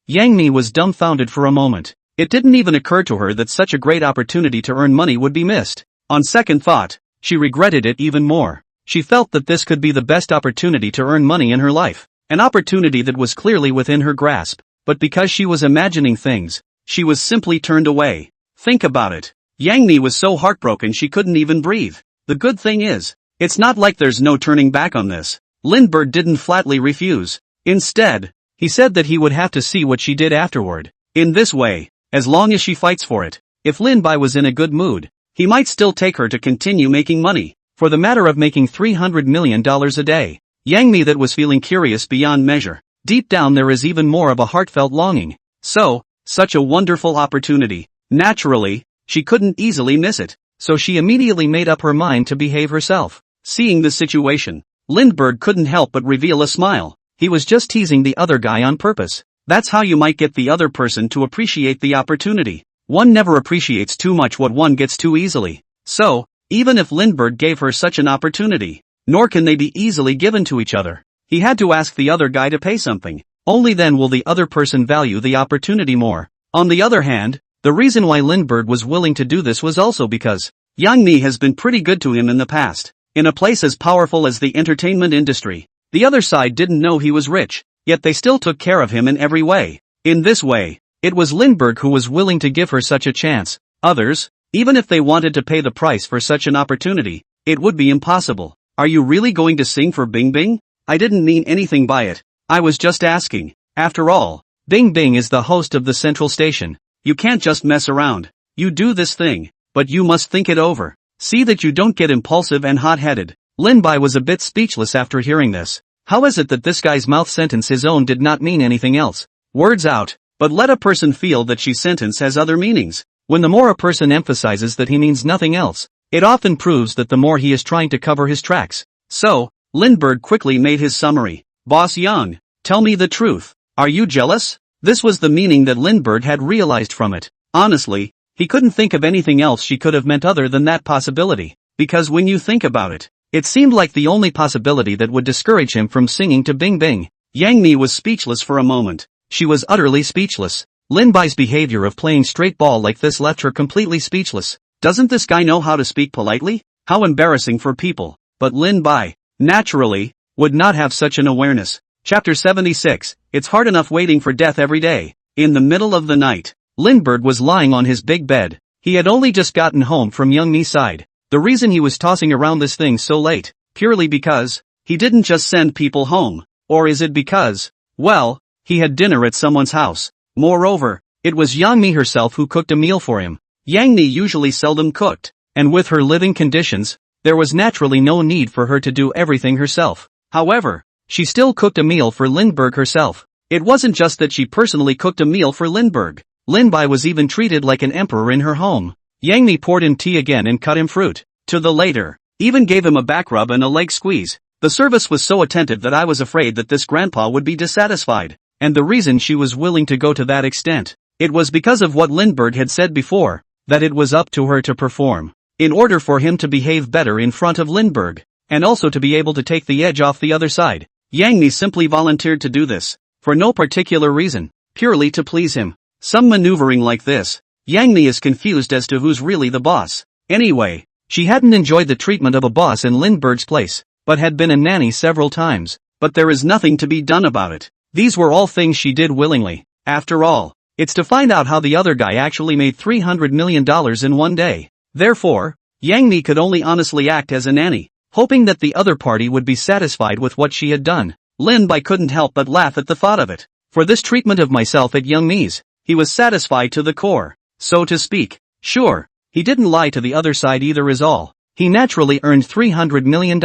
Yang Mi was dumbfounded for a moment. It didn't even occur to her that such a great opportunity to earn money would be missed. On second thought, she regretted it even more. She felt that this could be the best opportunity to earn money in her life. An opportunity that was clearly within her grasp. But because she was imagining things, she was simply turned away. Think about it. Yang Mi was so heartbroken she couldn't even breathe. The good thing is, it's not like there's no turning back on this. Lindbergh didn't flatly refuse. Instead, he said that he would have to see what she did afterward. In this way, as long as she fights for it, if Lin-Bai was in a good mood, he might still take her to continue making money. For the matter of making $300 million a day, Yang Mi that was feeling curious beyond measure. Deep down there is even more of a heartfelt longing. Such a wonderful opportunity. Naturally, she couldn't easily miss it. So she immediately made up her mind to behave herself. Seeing the situation, Lindbergh couldn't help but reveal a smile. He was just teasing the other guy on purpose. That's how you might get the other person to appreciate the opportunity. One never appreciates too much what one gets too easily. So, even if Lindbergh gave her such an opportunity, nor can they be easily given to each other. He had to ask the other guy to pay something. Only then will the other person value the opportunity more. On the other hand, the reason why Lindbergh was willing to do this was also because Yang Mi has been pretty good to him in the past. In a place as powerful as the entertainment industry, the other side didn't know he was rich, yet they still took care of him in every way. In this way, it was Lindbergh who was willing to give her such a chance. Others, even if they wanted to pay the price for such an opportunity, it would be impossible. Are you really going to sing for Bing Bing? I didn't mean anything by it. I was just asking. After all, Bing Bing is the host of the central station. You can't just mess around. You do this thing, but you must think it over. See that you don't get impulsive and hot-headed. Lin Bai was a bit speechless after hearing this. How is it that this guy's mouth sentence his own did not mean anything else? Words out, but let a person feel that she sentence has other meanings. When the more a person emphasizes that he means nothing else, it often proves that the more he is trying to cover his tracks. So, Lindbergh quickly made his summary. Boss Young, tell me the truth. Are you jealous? This was the meaning that Lindbergh had realized from it. Honestly, he couldn't think of anything else she could have meant other than that possibility. Because when you think about it, it seemed like the only possibility that would discourage him from singing to Bing Bing. Yang Mi was speechless for a moment. She was utterly speechless. Lin Bai's behavior of playing straight ball like this left her completely speechless. Doesn't this guy know how to speak politely? How embarrassing for people. But Lin Bai, naturally, would not have such an awareness. Chapter 76, It's hard enough waiting for death every day. In the middle of the night, Lindbergh was lying on his big bed. He had only just gotten home from Young Mi's side. The reason he was tossing around this thing so late, purely because he didn't just send people home. Or is it because, well, he had dinner at someone's house. Moreover, it was Yang Mi herself who cooked a meal for him. Yang Mi usually seldom cooked, and with her living conditions, there was naturally no need for her to do everything herself. However, she still cooked a meal for Lindbergh herself. It wasn't just that she personally cooked a meal for Lindbergh. Lin Bai was even treated like an emperor in her home. Yang Mi poured him tea again and cut him fruit. To the later, even gave him a back rub and a leg squeeze. The service was so attentive that I was afraid that this grandpa would be dissatisfied. And the reason she was willing to go to that extent, it was because of what Lindbergh had said before, that it was up to her to perform. In order for him to behave better in front of Lindbergh, and also to be able to take the edge off the other side. Yang Mi simply volunteered to do this, for no particular reason, purely to please him. Some maneuvering like this, Yang Mi is confused as to who's really the boss. Anyway, she hadn't enjoyed the treatment of a boss in Lindbergh's place, but had been a nanny several times. But there is nothing to be done about it. These were all things she did willingly. After all, it's to find out how the other guy actually made $300 million in one day. Therefore, Yang Mi could only honestly act as a nanny, hoping that the other party would be satisfied with what she had done. Lin Bai couldn't help but laugh at the thought of it. For this treatment of myself at Young Mi's, he was satisfied to the core, so to speak. Sure, he didn't lie to the other side either is all. He naturally earned $300 million.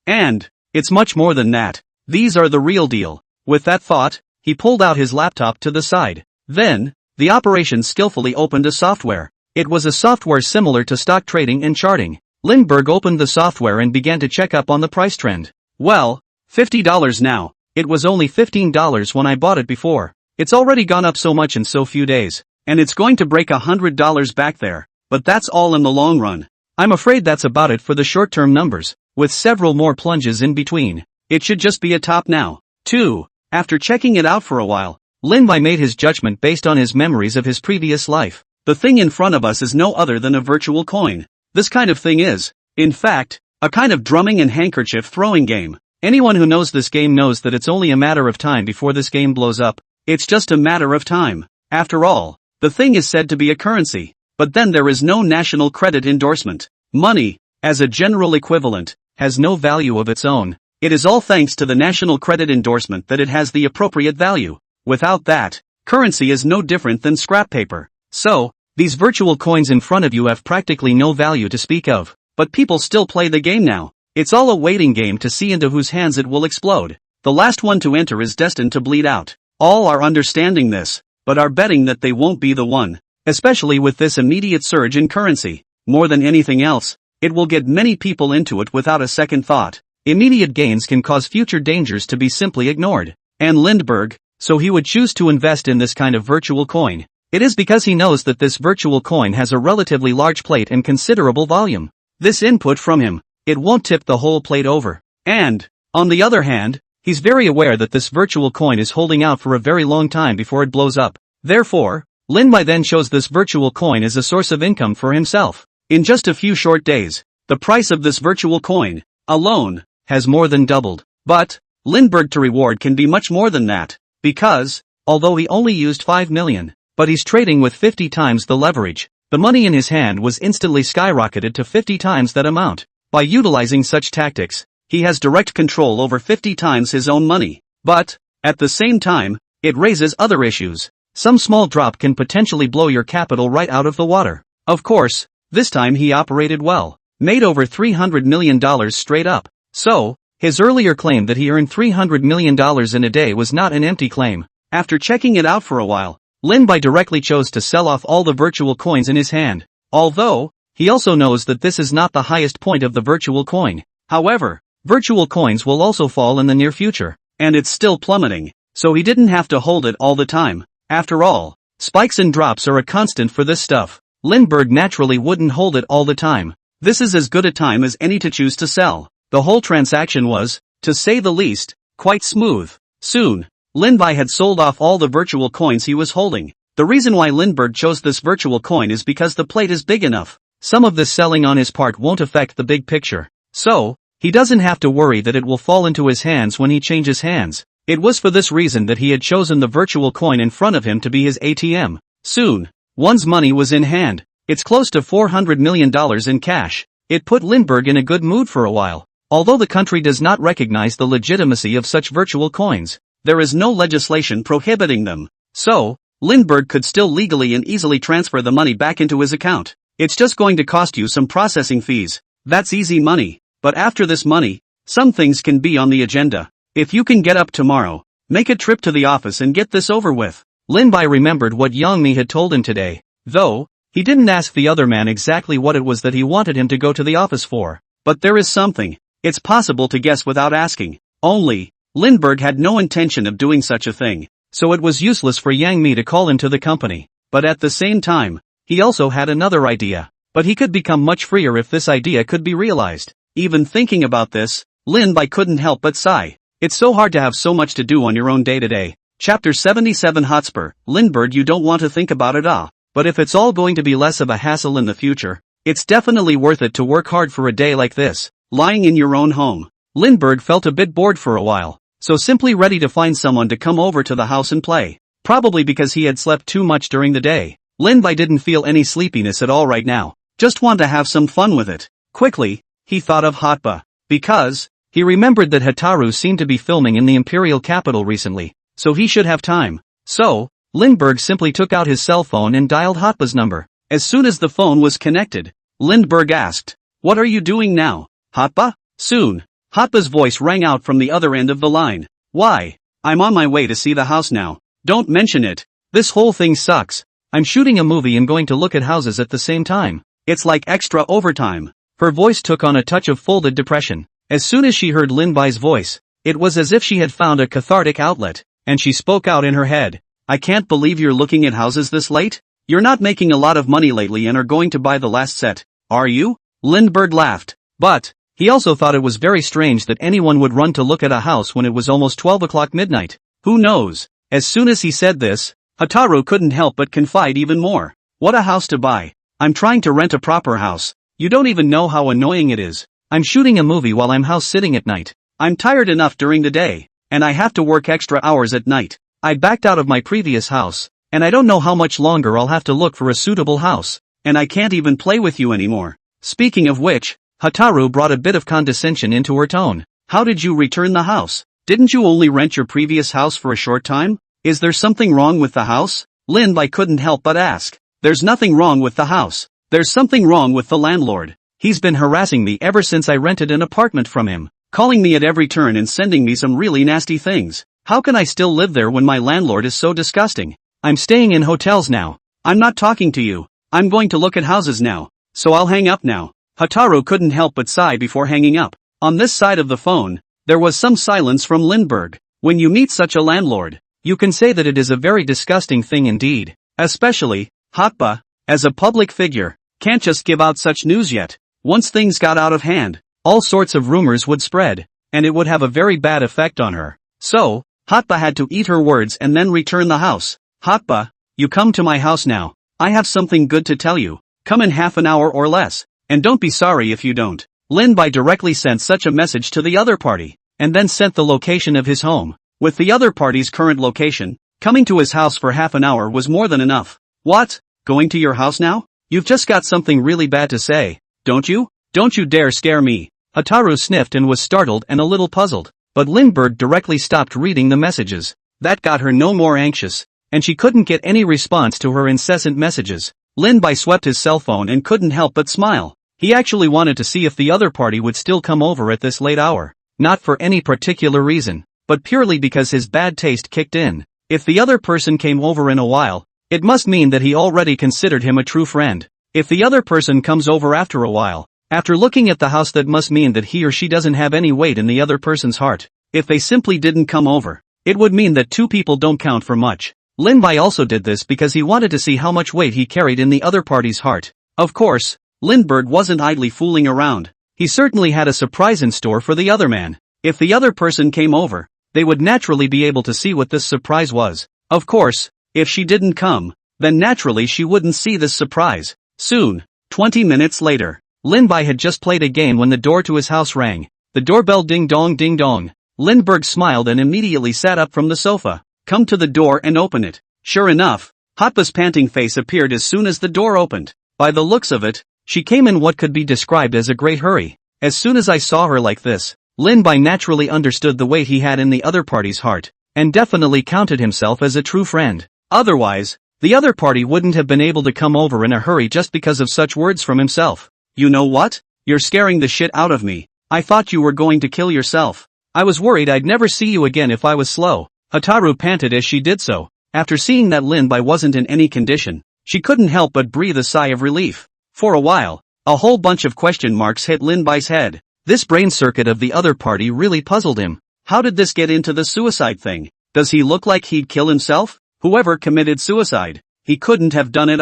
And, it's much more than that. These are the real deal. With that thought, he pulled out his laptop to the side. Then, the operation skillfully opened a software. It was a software similar to stock trading and charting. Lindbergh opened the software and began to check up on the price trend. Well, $50 now. It was only $15 when I bought it before. It's already gone up so much in so few days. And it's going to break $100 back there. But that's all in the long run. I'm afraid that's about it for the short-term numbers, with several more plunges in between. It should just be a top now. 2. After checking it out for a while, Lin Bai made his judgment based on his memories of his previous life. The thing in front of us is no other than a virtual coin. This kind of thing is, in fact, a kind of drumming and handkerchief throwing game. Anyone who knows this game knows that it's only a matter of time before this game blows up. It's just a matter of time. After all, the thing is said to be a currency. But then there is no national credit endorsement. Money, as a general equivalent, has no value of its own. It is all thanks to the national credit endorsement that it has the appropriate value. Without that, currency is no different than scrap paper. So, these virtual coins in front of you have practically no value to speak of. But people still play the game now. It's all a waiting game to see into whose hands it will explode. The last one to enter is destined to bleed out. All are understanding this, but are betting that they won't be the one. Especially with this immediate surge in currency. More than anything else, it will get many people into it without a second thought. Immediate gains can cause future dangers to be simply ignored. And Lindbergh, so he would choose to invest in this kind of virtual coin. It is because he knows that this virtual coin has a relatively large plate and considerable volume. This input from him, it won't tip the whole plate over. And, on the other hand, he's very aware that this virtual coin is holding out for a very long time before it blows up. Therefore, Lin Bai then chose this virtual coin as a source of income for himself. In just a few short days, the price of this virtual coin, alone, has more than doubled. But, Lindbergh to reward can be much more than that. Because, although he only used 5 million, but he's trading with 50 times the leverage, the money in his hand was instantly skyrocketed to 50 times that amount. By utilizing such tactics, he has direct control over 50 times his own money. But, at the same time, it raises other issues. Some small drop can potentially blow your capital right out of the water. Of course, this time he operated well. made over $300 million straight up. So, his earlier claim that he earned $300 million in a day was not an empty claim. After checking it out for a while, Lin Bai directly chose to sell off all the virtual coins in his hand. Although, he also knows that this is not the highest point of the virtual coin. However, virtual coins will also fall in the near future, and it's still plummeting, so he didn't have to hold it all the time. After all, spikes and drops are a constant for this stuff. Lindbergh naturally wouldn't hold it all the time. This is as good a time as any to choose to sell. The whole transaction was, to say the least, quite smooth. Soon, Lin Bai had sold off all the virtual coins he was holding. The reason why Lindbergh chose this virtual coin is because the plate is big enough. Some of this selling on his part won't affect the big picture. So, he doesn't have to worry that it will fall into his hands when he changes hands. It was for this reason that he had chosen the virtual coin in front of him to be his ATM. Soon, one's money was in hand. It's close to $400 million in cash. It put Lindbergh in a good mood for a while. Although the country does not recognize the legitimacy of such virtual coins, there is no legislation prohibiting them. So, Lindbergh could still legally and easily transfer the money back into his account. It's just going to cost you some processing fees. That's easy money. But after this money, some things can be on the agenda. If you can get up tomorrow, make a trip to the office and get this over with. Lin Bai remembered what Yang Mi had told him today, though, he didn't ask the other man exactly what it was that he wanted him to go to the office for. But there is something. It's possible to guess without asking. Only, Lindbergh had no intention of doing such a thing, so it was useless for Yang Mi to call him to the company. But at the same time, he also had another idea. But he could become much freer if this idea could be realized. Even thinking about this, Lin Bai couldn't help but sigh. It's so hard to have so much to do on your own day-to-day. Chapter 77 Hotspur. Lindbergh, you don't want to think about it but if it's all going to be less of a hassle in the future, it's definitely worth it to work hard for a day like this, lying in your own home. Lindbergh felt a bit bored for a while, so simply ready to find someone to come over to the house and play. Probably because he had slept too much during the day. Lin Bai didn't feel any sleepiness at all right now, just want to have some fun with it. Quickly, he thought of Hotba, because he remembered that Hataru seemed to be filming in the imperial capital recently, so he should have time. So, Lindbergh simply took out his cell phone and dialed Hotba's number. As soon as the phone was connected, Lindbergh asked, "What are you doing now, Hotba?" Soon, Hotba's voice rang out from the other end of the line. "Why? I'm on my way to see the house now. Don't mention it. This whole thing sucks. I'm shooting a movie and going to look at houses at the same time. It's like extra overtime." Her voice took on a touch of folded depression. As soon as she heard Lin Bai's voice, it was as if she had found a cathartic outlet, and she spoke out in her head. "I can't believe you're looking at houses this late? You're not making a lot of money lately and are going to buy the last set, are you?" Lindbergh laughed. But, he also thought it was very strange that anyone would run to look at a house when it was almost 12 o'clock midnight. Who knows? As soon as he said this, Hataru couldn't help but confide even more. "What a house to buy. I'm trying to rent a proper house. You don't even know how annoying it is. I'm shooting a movie while I'm house sitting at night. I'm tired enough during the day, and I have to work extra hours at night. I backed out of my previous house, and I don't know how much longer I'll have to look for a suitable house, and I can't even play with you anymore." Speaking of which, Hataru brought a bit of condescension into her tone. "How did you return the house? Didn't you only rent your previous house for a short time? Is there something wrong with the house?" Lin Bai couldn't help but ask. "There's nothing wrong with the house. There's something wrong with the landlord. He's been harassing me ever since I rented an apartment from him, calling me at every turn and sending me some really nasty things. How can I still live there when my landlord is so disgusting? I'm staying in hotels now. I'm not talking to you. I'm going to look at houses now. So I'll hang up now." Hataru couldn't help but sigh before hanging up. On this side of the phone, there was some silence from Lindbergh. When you meet such a landlord, you can say that it is a very disgusting thing indeed. Especially, Hotba, as a public figure, can't just give out such news yet. Once things got out of hand, all sorts of rumors would spread, and it would have a very bad effect on her. So, Hotba had to eat her words and then return the house. "Hotba, you come to my house now. I have something good to tell you. Come in half an hour or less, and don't be sorry if you don't." Lin Bai directly sent such a message to the other party, and then sent the location of his home. With the other party's current location, coming to his house for half an hour was more than enough. "What? Going to your house now? You've just got something really bad to say, don't you? Don't you dare scare me." Hataru sniffed and was startled and a little puzzled, but Lindbergh directly stopped reading the messages. That got her no more anxious, and she couldn't get any response to her incessant messages. Lin Bai swept his cell phone and couldn't help but smile. He actually wanted to see if the other party would still come over at this late hour. Not for any particular reason, but purely because his bad taste kicked in. If the other person came over in a while, it must mean that he already considered him a true friend. If the other person comes over after a while, after looking at the house, that must mean that he or she doesn't have any weight in the other person's heart. If they simply didn't come over, it would mean that two people don't count for much. Lin Bai also did this because he wanted to see how much weight he carried in the other party's heart. Of course, Lindbergh wasn't idly fooling around. He certainly had a surprise in store for the other man. If the other person came over, they would naturally be able to see what this surprise was. Of course, if she didn't come, then naturally she wouldn't see this surprise. Soon, 20 minutes later, Lin Bai had just played a game when the door to his house rang. The doorbell ding dong ding dong. Lindbergh smiled and immediately sat up from the sofa. Come to the door and open it. Sure enough, Hotpa's panting face appeared as soon as the door opened. By the looks of it, she came in what could be described as a great hurry. As soon as I saw her like this, Lin Bai naturally understood the weight he had in the other party's heart, and definitely counted himself as a true friend. Otherwise, the other party wouldn't have been able to come over in a hurry just because of such words from himself. You know what? You're scaring the shit out of me. I thought you were going to kill yourself. I was worried I'd never see you again if I was slow. Hotaru panted as she did so. After seeing that Lin Bai wasn't in any condition, she couldn't help but breathe a sigh of relief. For a while, a whole bunch of question marks hit Lin Bai's head. This brain circuit of the other party really puzzled him. How did this get into the suicide thing? Does he look like he'd kill himself? Whoever committed suicide, he couldn't have done it.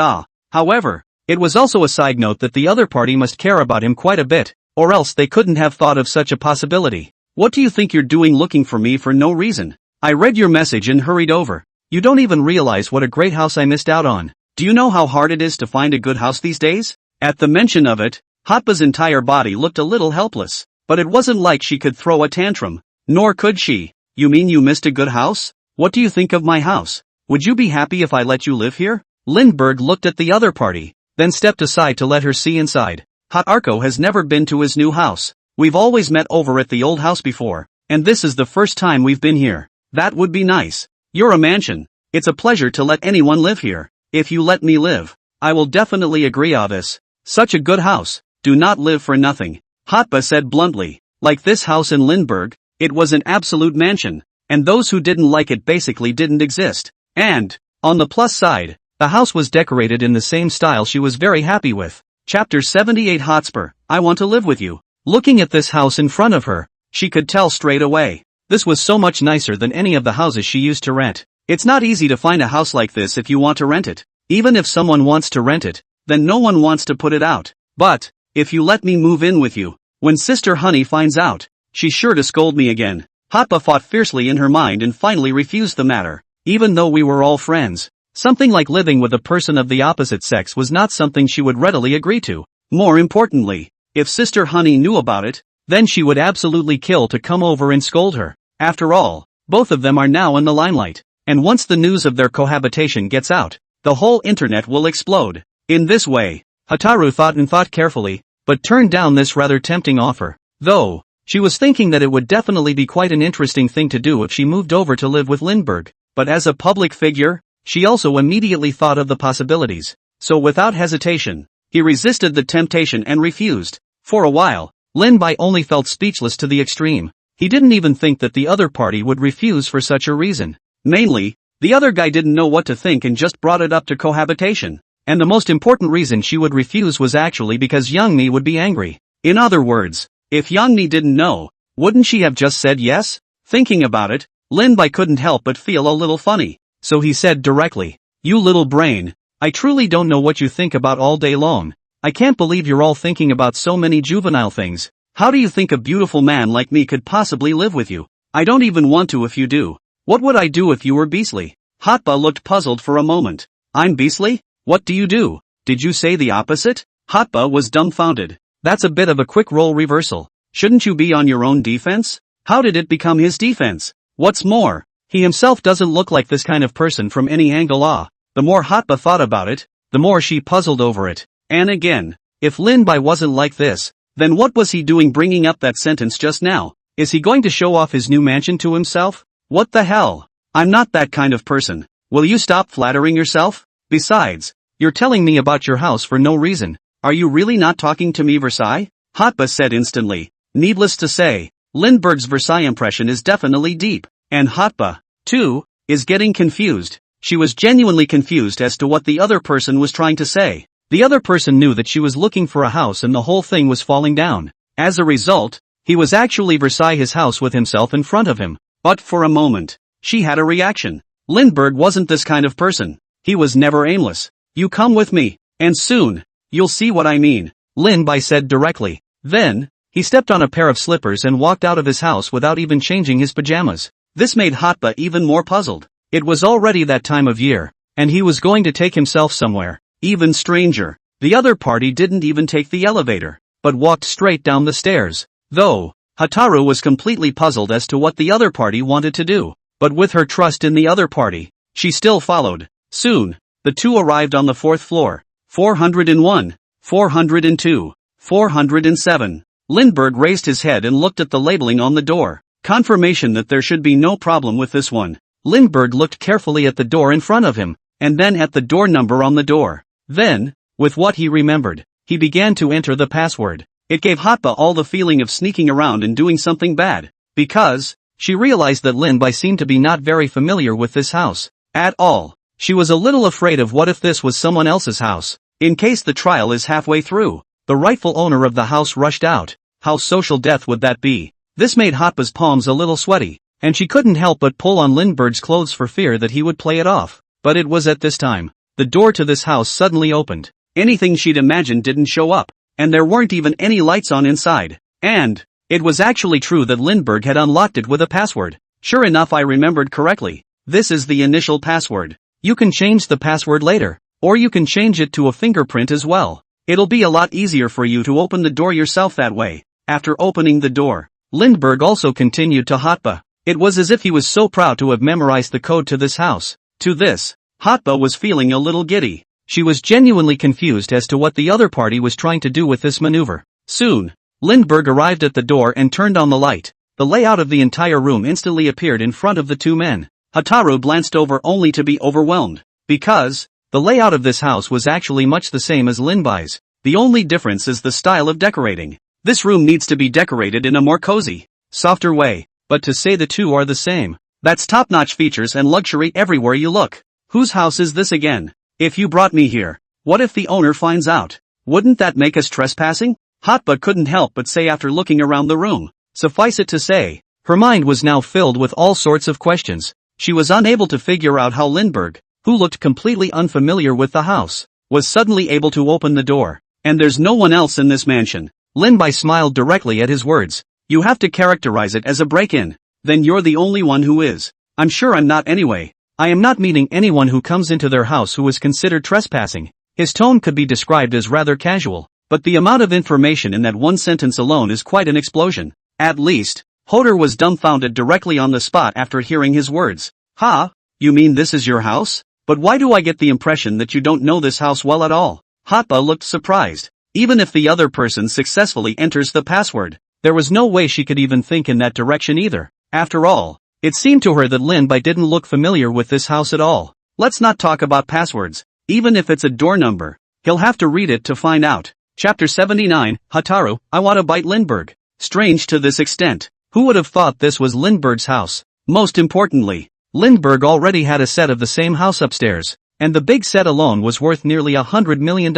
However, it was also a side note that the other party must care about him quite a bit, or else they couldn't have thought of such a possibility. What do you think you're doing looking for me for no reason? I read your message and hurried over. You don't even realize what a great house I missed out on. Do you know how hard it is to find a good house these days? At the mention of it, Hotpa's entire body looked a little helpless, but it wasn't like she could throw a tantrum, nor could she. You mean you missed a good house? What do you think of my house? Would you be happy if I let you live here? Lindbergh looked at the other party, then stepped aside to let her see inside. Hot Arco has never been to his new house. We've always met over at the old house before, and this is the first time we've been here. That would be nice. You're a mansion. It's a pleasure to let anyone live here. If you let me live, I will definitely agree on this. Such a good house. Do not live for nothing. Hotpa said bluntly. Like this house in Lindbergh, it was an absolute mansion, and those who didn't like it basically didn't exist. And, on the plus side, the house was decorated in the same style she was very happy with. Chapter 78 Hotspur, I want to live with you. Looking at this house in front of her, she could tell straight away. This was so much nicer than any of the houses she used to rent. It's not easy to find a house like this if you want to rent it. Even if someone wants to rent it, then no one wants to put it out. But, if you let me move in with you, when Sister Honey finds out, she's sure to scold me again. Hotpa fought fiercely in her mind and finally refused the matter. Even though we were all friends, something like living with a person of the opposite sex was not something she would readily agree to. More importantly, if Sister Honey knew about it, then she would absolutely kill to come over and scold her. After all, both of them are now in the limelight, and once the news of their cohabitation gets out, the whole internet will explode. In this way, Hotaru thought carefully, but turned down this rather tempting offer. Though, she was thinking that it would definitely be quite an interesting thing to do if she moved over to live with Lindbergh. But as a public figure, she also immediately thought of the possibilities. So without hesitation, he resisted the temptation and refused. For a while, Lin Bai only felt speechless to the extreme. He didn't even think that the other party would refuse for such a reason. Mainly, the other guy didn't know what to think and just brought it up to cohabitation. And the most important reason she would refuse was actually because Youngmi would be angry. In other words, if Youngmi didn't know, wouldn't she have just said yes? Thinking about it, Lin Bai couldn't help but feel a little funny. So he said directly, you little brain, I truly don't know what you think about all day long. I can't believe you're all thinking about so many juvenile things. How do you think a beautiful man like me could possibly live with you? I don't even want to if you do. What would I do if you were beastly? Hotpa looked puzzled for a moment. I'm beastly? What do you do? Did you say the opposite? Hotpa was dumbfounded. That's a bit of a quick role reversal. Shouldn't you be on your own defense? How did it become his defense? What's more, he himself doesn't look like this kind of person from any angle. The more Hotpa thought about it, the more she puzzled over it. And again, if Lin Bai wasn't like this, then what was he doing bringing up that sentence just now? Is he going to show off his new mansion to himself? What the hell? I'm not that kind of person. Will you stop flattering yourself? Besides, you're telling me about your house for no reason. Are you really not talking to me, Versailles? Hotba said instantly. Needless to say, Lindbergh's Versailles impression is definitely deep, and Hotba, too, is getting confused. She was genuinely confused as to what the other person was trying to say. The other person knew that she was looking for a house and the whole thing was falling down. As a result, he was actually Versailles his house with himself in front of him. But for a moment, she had a reaction. Lindbergh wasn't this kind of person. He was never aimless. You come with me, and soon, you'll see what I mean, Lin-Bai said directly. Then, he stepped on a pair of slippers and walked out of his house without even changing his pajamas. This made Hotba even more puzzled. It was already that time of year, and he was going to take himself somewhere. Even stranger, the other party didn't even take the elevator, but walked straight down the stairs. Though, Hataru was completely puzzled as to what the other party wanted to do, but with her trust in the other party, she still followed. Soon, the two arrived on the fourth floor. 401, 402, 407. Lindbergh raised his head and looked at the labeling on the door. Confirmation that there should be no problem with this one. Lindbergh looked carefully at the door in front of him, and then at the door number on the door. Then, with what he remembered, he began to enter the password. It gave Hotba all the feeling of sneaking around and doing something bad, because she realized that Lin-Bai seemed to be not very familiar with this house at all. She was a little afraid of what if this was someone else's house. In case the trial is halfway through, the rightful owner of the house rushed out. How social death would that be? This made Hotba's palms a little sweaty, and she couldn't help but pull on Lindbergh's clothes for fear that he would play it off. But it was at this time, the door to this house suddenly opened. Anything she'd imagined didn't show up, and there weren't even any lights on inside. And it was actually true that Lindbergh had unlocked it with a password. Sure enough, I remembered correctly. This is the initial password. You can change the password later, or you can change it to a fingerprint as well. It'll be a lot easier for you to open the door yourself that way. After opening the door, Lindbergh also continued to Hotba. It was as if he was so proud to have memorized the code to this house. To this, Hotba was feeling a little giddy. She was genuinely confused as to what the other party was trying to do with this maneuver. Soon, Lindbergh arrived at the door and turned on the light. The layout of the entire room instantly appeared in front of the two men. Hataru glanced over only to be overwhelmed, because the layout of this house was actually much the same as Lin-Bai's. The only difference is the style of decorating. This room needs to be decorated in a more cozy, softer way, but to say the two are the same, that's top-notch features and luxury everywhere you look. Whose house is this again? If you brought me here, what if the owner finds out? Wouldn't that make us trespassing? Hotba couldn't help but say after looking around the room. Suffice it to say, her mind was now filled with all sorts of questions. She was unable to figure out how Lindbergh, who looked completely unfamiliar with the house, was suddenly able to open the door. And there's no one else in this mansion. Lin-Bai smiled directly at his words. You have to characterize it as a break-in. Then you're the only one who is. I'm sure I'm not anyway. I am not meeting anyone who comes into their house who is considered trespassing. His tone could be described as rather casual, but the amount of information in that one sentence alone is quite an explosion. At least, Hoder was dumbfounded directly on the spot after hearing his words. Ha? You mean this is your house? But why do I get the impression that you don't know this house well at all? Hotba looked surprised. Even if the other person successfully enters the password, there was no way she could even think in that direction either. After all, it seemed to her that Lin-Bai didn't look familiar with this house at all. Let's not talk about passwords. Even if it's a door number, he'll have to read it to find out. Chapter 79, Hataru, I want to bite Lindbergh. Strange to this extent. Who would have thought this was Lindbergh's house? Most importantly, Lindbergh already had a set of the same house upstairs, and the big set alone was worth nearly $100 million.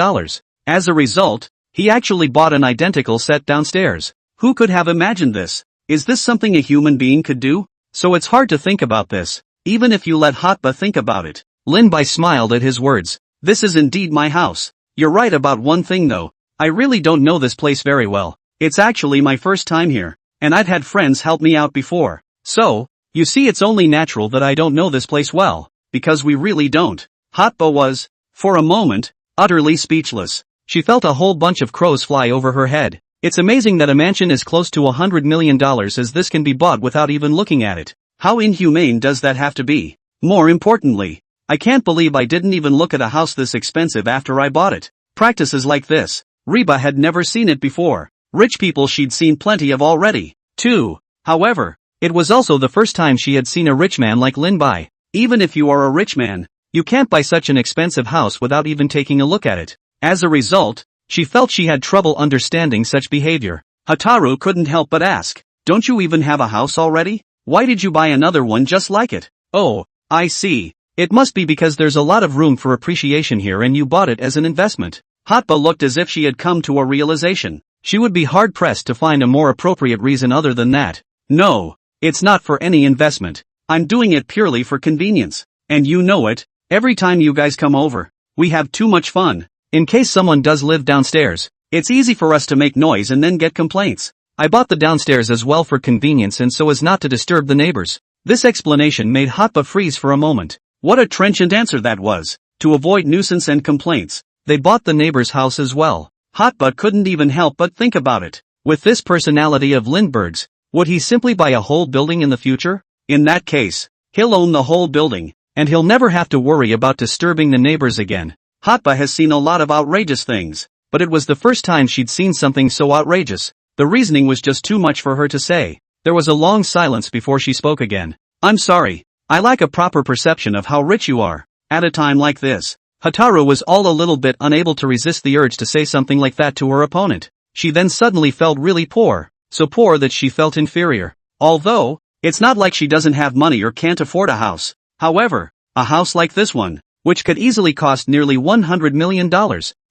As a result, he actually bought an identical set downstairs. Who could have imagined this? Is this something a human being could do? So it's hard to think about this, even if you let Hotba think about it. Lin-Bai smiled at his words. This is indeed my house. You're right about one thing though. I really don't know this place very well. It's actually my first time here, and I've had friends help me out before. So, you see, it's only natural that I don't know this place well, because we really don't. Hotba was, for a moment, utterly speechless. She felt a whole bunch of crows fly over her head. It's amazing that a mansion as close to $100 million as this can be bought without even looking at it. How inhumane does that have to be? More importantly, I can't believe I didn't even look at a house this expensive after I bought it. Practices like this, Reba had never seen it before. Rich people she'd seen plenty of already, too. However, it was also the first time she had seen a rich man like Lin-Bai. Even if you are a rich man, you can't buy such an expensive house without even taking a look at it. As a result, She felt she had trouble understanding such behavior. Hotaru couldn't help but ask, "Don't you even have a house already? Why did you buy another one just like it?" "Oh, I see. It must be because there's a lot of room for appreciation here and you bought it as an investment." Hatba looked as if she had come to a realization. She would be hard-pressed to find a more appropriate reason other than that. "No, it's not for any investment. I'm doing it purely for convenience. And you know it, every time you guys come over, we have too much fun. In case someone does live downstairs, it's easy for us to make noise and then get complaints. I bought the downstairs as well for convenience and so as not to disturb the neighbors." This explanation made Hatba freeze for a moment. What a trenchant answer that was. To avoid nuisance and complaints, they bought the neighbor's house as well. Hatba couldn't even help but think about it. With this personality of Lindbergh's, would he simply buy a whole building in the future? In that case, he'll own the whole building, and he'll never have to worry about disturbing the neighbors again. Hatba has seen a lot of outrageous things, but it was the first time she'd seen something so outrageous. The reasoning was just too much for her to say. There was a long silence before she spoke again. "I'm sorry. I lack a proper perception of how rich you are. At a time like this." Hotaru was all a little bit unable to resist the urge to say something like that to her opponent. She then suddenly felt really poor, so poor that she felt inferior. Although, it's not like she doesn't have money or can't afford a house. However, a house like this one, which could easily cost nearly $100 million,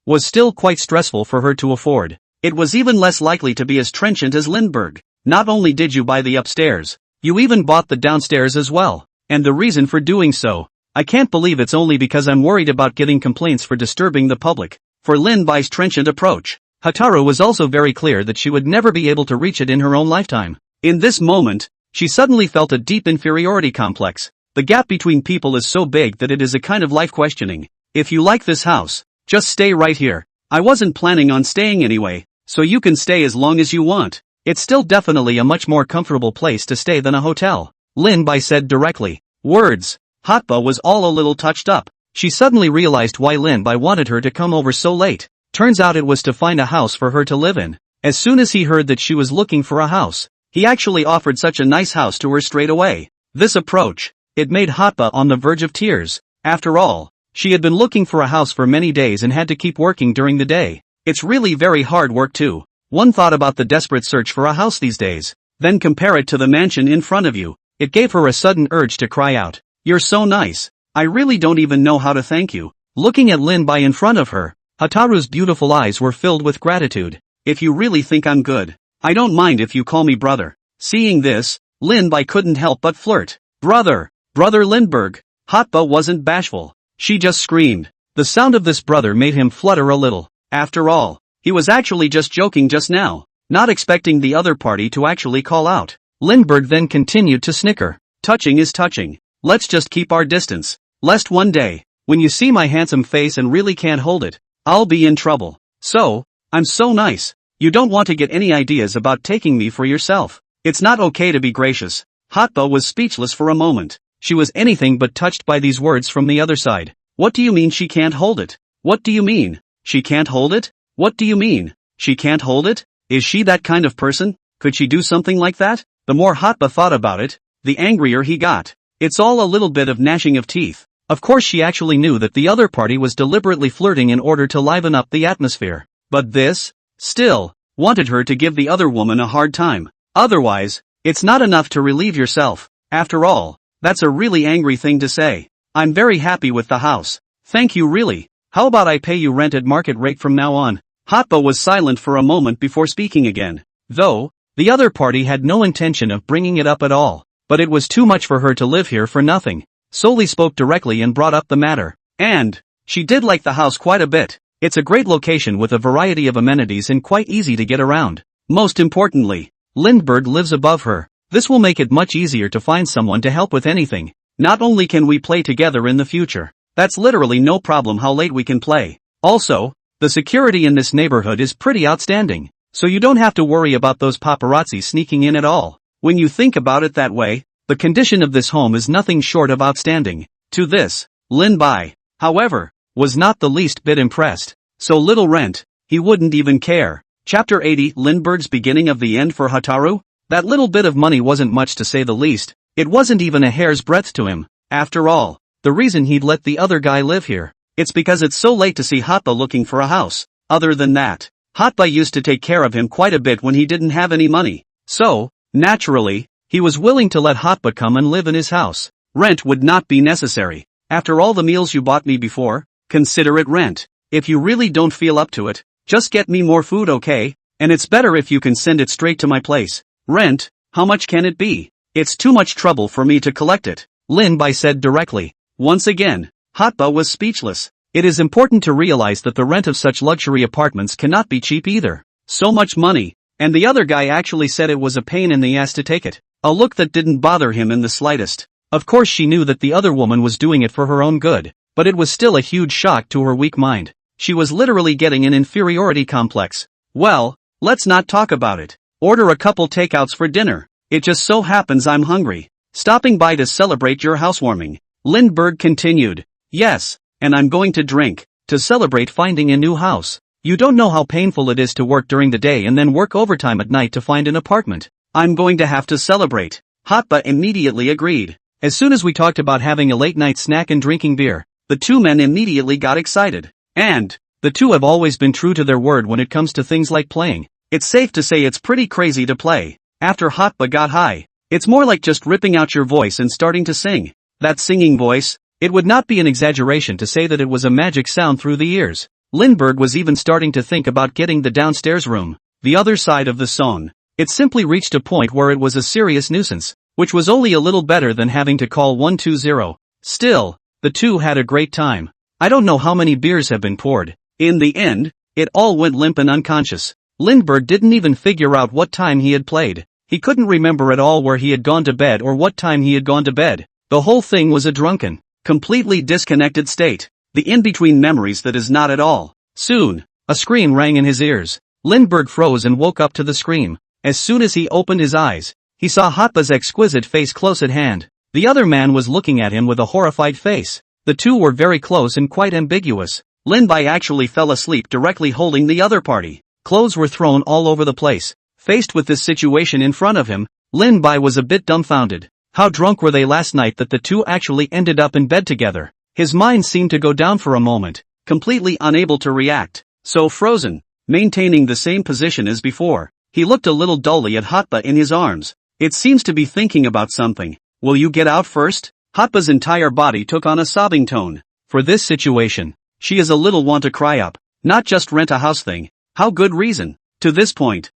was still quite stressful for her to afford. It was even less likely to be as trenchant as Lindbergh. "Not only did you buy the upstairs, you even bought the downstairs as well. And the reason for doing so, I can't believe it's only because I'm worried about getting complaints for disturbing the public." For Lindbergh's trenchant approach, Hotaru was also very clear that she would never be able to reach it in her own lifetime. In this moment, she suddenly felt a deep inferiority complex. The gap between people is so big that it is a kind of life questioning. "If you like this house, just stay right here. I wasn't planning on staying anyway, so you can stay as long as you want. It's still definitely a much more comfortable place to stay than a hotel," Lindbergh said directly. Words. Hatba was all a little touched up. She suddenly realized why Lindbergh wanted her to come over so late. Turns out it was to find a house for her to live in. As soon as he heard that she was looking for a house, he actually offered such a nice house to her straight away. This approach, it made Hatba on the verge of tears. After all, she had been looking for a house for many days and had to keep working during the day. It's really very hard work too. One thought about the desperate search for a house these days. Then compare it to the mansion in front of you. It gave her a sudden urge to cry out, "You're so nice. I really don't even know how to thank you." Looking at Lindbergh in front of her, Hotaru's beautiful eyes were filled with gratitude. "If you really think I'm good, I don't mind if you call me brother." Seeing this, Lindbergh couldn't help but flirt. "Brother, brother Lindbergh." Hatba wasn't bashful. She just screamed. The sound of this brother made him flutter a little. After all, he was actually just joking just now, not expecting the other party to actually call out. Lindbergh then continued to snicker. "Touching is touching. Let's just keep our distance, lest one day, when you see my handsome face and really can't hold it, I'll be in trouble. So, I'm so nice. You don't want to get any ideas about taking me for yourself. It's not okay to be gracious." Hatba was speechless for a moment. She was anything but touched by these words from the other side. "What do you mean she can't hold it? What do you mean? She can't hold it? What do you mean? She can't hold it? Is she that kind of person? Could she do something like that?" The more Hatba thought about it, the angrier he got. It's all a little bit of gnashing of teeth. Of course she actually knew that the other party was deliberately flirting in order to liven up the atmosphere. But this, still, wanted her to give the other woman a hard time. Otherwise, it's not enough to relieve yourself. After all, that's a really angry thing to say. "I'm very happy with the house. Thank you really. How about I pay you rent at market rate from now on?" Hatba was silent for a moment before speaking again. Though, the other party had no intention of bringing it up at all. But it was too much for her to live here for nothing. Soli spoke directly and brought up the matter. And she did like the house quite a bit. It's a great location with a variety of amenities and quite easy to get around. Most importantly, Lindbergh lives above her. This will make it much easier to find someone to help with anything. Not only can we play together in the future, that's literally no problem how late we can play. Also, the security in this neighborhood is pretty outstanding, so you don't have to worry about those paparazzi sneaking in at all. When you think about it that way, the condition of this home is nothing short of outstanding. To this, Lindbergh, however, was not the least bit impressed. So little rent, he wouldn't even care. Chapter 80 Lindbergh's beginning of the end for Hotaru? That little bit of money wasn't much to say the least. It wasn't even a hair's breadth to him. After all, the reason he'd let the other guy live here, it's because it's so late to see Hatba looking for a house. Other than that, Hotba used to take care of him quite a bit when he didn't have any money. So, naturally, he was willing to let Hotba come and live in his house. Rent would not be necessary. After all the meals you bought me before, consider it rent. If you really don't feel up to it, just get me more food, okay? And it's better if you can send it straight to my place. Rent, how much can it be? It's too much trouble for me to collect it, Lin Bai said directly. Once again, Hotba was speechless. It is important to realize that the rent of such luxury apartments cannot be cheap either. So much money, and the other guy actually said it was a pain in the ass to take it. A look that didn't bother him in the slightest. Of course she knew that the other woman was doing it for her own good, but it was still a huge shock to her weak mind. She was literally getting an inferiority complex. Well, let's not talk about it. Order a couple takeouts for dinner. It just so happens I'm hungry. Stopping by to celebrate your housewarming. Lindbergh continued. Yes, and I'm going to drink, to celebrate finding a new house. You don't know how painful it is to work during the day and then work overtime at night to find an apartment. I'm going to have to celebrate. Hotba immediately agreed. As soon as we talked about having a late night snack and drinking beer, the two men immediately got excited. And, the two have always been true to their word when it comes to things like playing. It's safe to say it's pretty crazy to play. After Hotba got high, it's more like just ripping out your voice and starting to sing. That singing voice, it would not be an exaggeration to say that it was a magic sound through the ears. Lindbergh was even starting to think about getting the downstairs room, the other side of the song. It simply reached a point where it was a serious nuisance, which was only a little better than having to call 120. Still, the two had a great time. I don't know how many beers have been poured. In the end, it all went limp and unconscious. Lindbergh didn't even figure out what time he had played. He couldn't remember at all where he had gone to bed or what time he had gone to bed. The whole thing was a drunken, completely disconnected state. The in-between memories that is not at all. Soon, a scream rang in his ears. Lindbergh froze and woke up to the scream. As soon as he opened his eyes, he saw Hotba's exquisite face close at hand. The other man was looking at him with a horrified face. The two were very close and quite ambiguous. Lin Bai actually fell asleep directly holding the other party. Clothes were thrown all over the place. Faced with this situation in front of him, Lin Bai was a bit dumbfounded. How drunk were they last night that the two actually ended up in bed together? His mind seemed to go down for a moment, completely unable to react. So frozen, maintaining the same position as before, he looked a little dully at Hotba in his arms. It seems to be thinking about something. Will you get out first? Hotba's entire body took on a sobbing tone. For this situation, she is a little want to cry up, not just rent a house thing. How good reason. To this point,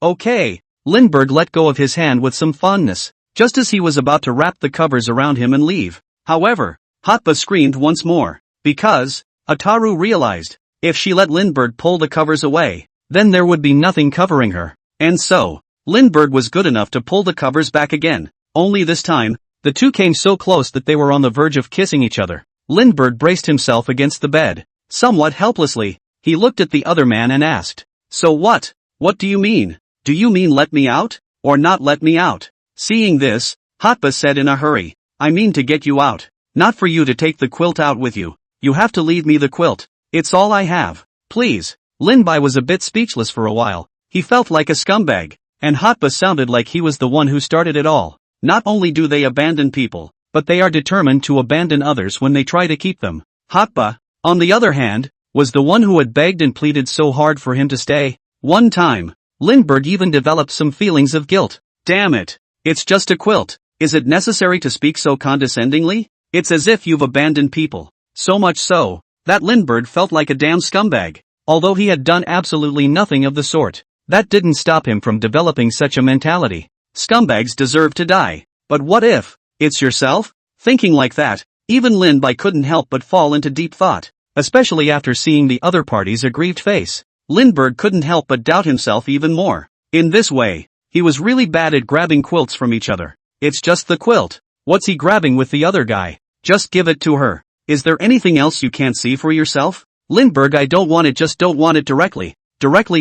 okay. Lindbergh let go of his hand with some fondness, just as he was about to wrap the covers around him and leave. However, Hotba screamed once more, because, Ataru realized, if she let Lindbergh pull the covers away, then there would be nothing covering her. And so, Lindbergh was good enough to pull the covers back again. Only this time, the two came so close that they were on the verge of kissing each other. Lindbergh braced himself against the bed. Somewhat helplessly, he looked at the other man and asked, "So what? What do you mean? Do you mean let me out? Or not let me out?" Seeing this, Hotba said in a hurry, "I mean to get you out. Not for you to take the quilt out with you. You have to leave me the quilt. It's all I have. Please." Lin Bai was a bit speechless for a while. He felt like a scumbag, and Hotba sounded like he was the one who started it all. Not only do they abandon people, but they are determined to abandon others when they try to keep them. Hotba, on the other hand, was the one who had begged and pleaded so hard for him to stay. One time, Lindbergh even developed some feelings of guilt. Damn it. It's just a quilt. Is it necessary to speak so condescendingly? It's as if you've abandoned people. So much so, that Lindbergh felt like a damn scumbag. Although he had done absolutely nothing of the sort, that didn't stop him from developing such a mentality. Scumbags deserve to die. But what if it's yourself? Thinking like that, even Lin Bai couldn't help but fall into deep thought, especially after seeing the other party's aggrieved face. Lindbergh couldn't help but doubt himself even more. In this way, he was really bad at grabbing quilts from each other. It's just the quilt. What's he grabbing with the other guy? Just give it to her. Is there anything else you can't see for yourself? Lindbergh, I don't want it, just don't want it directly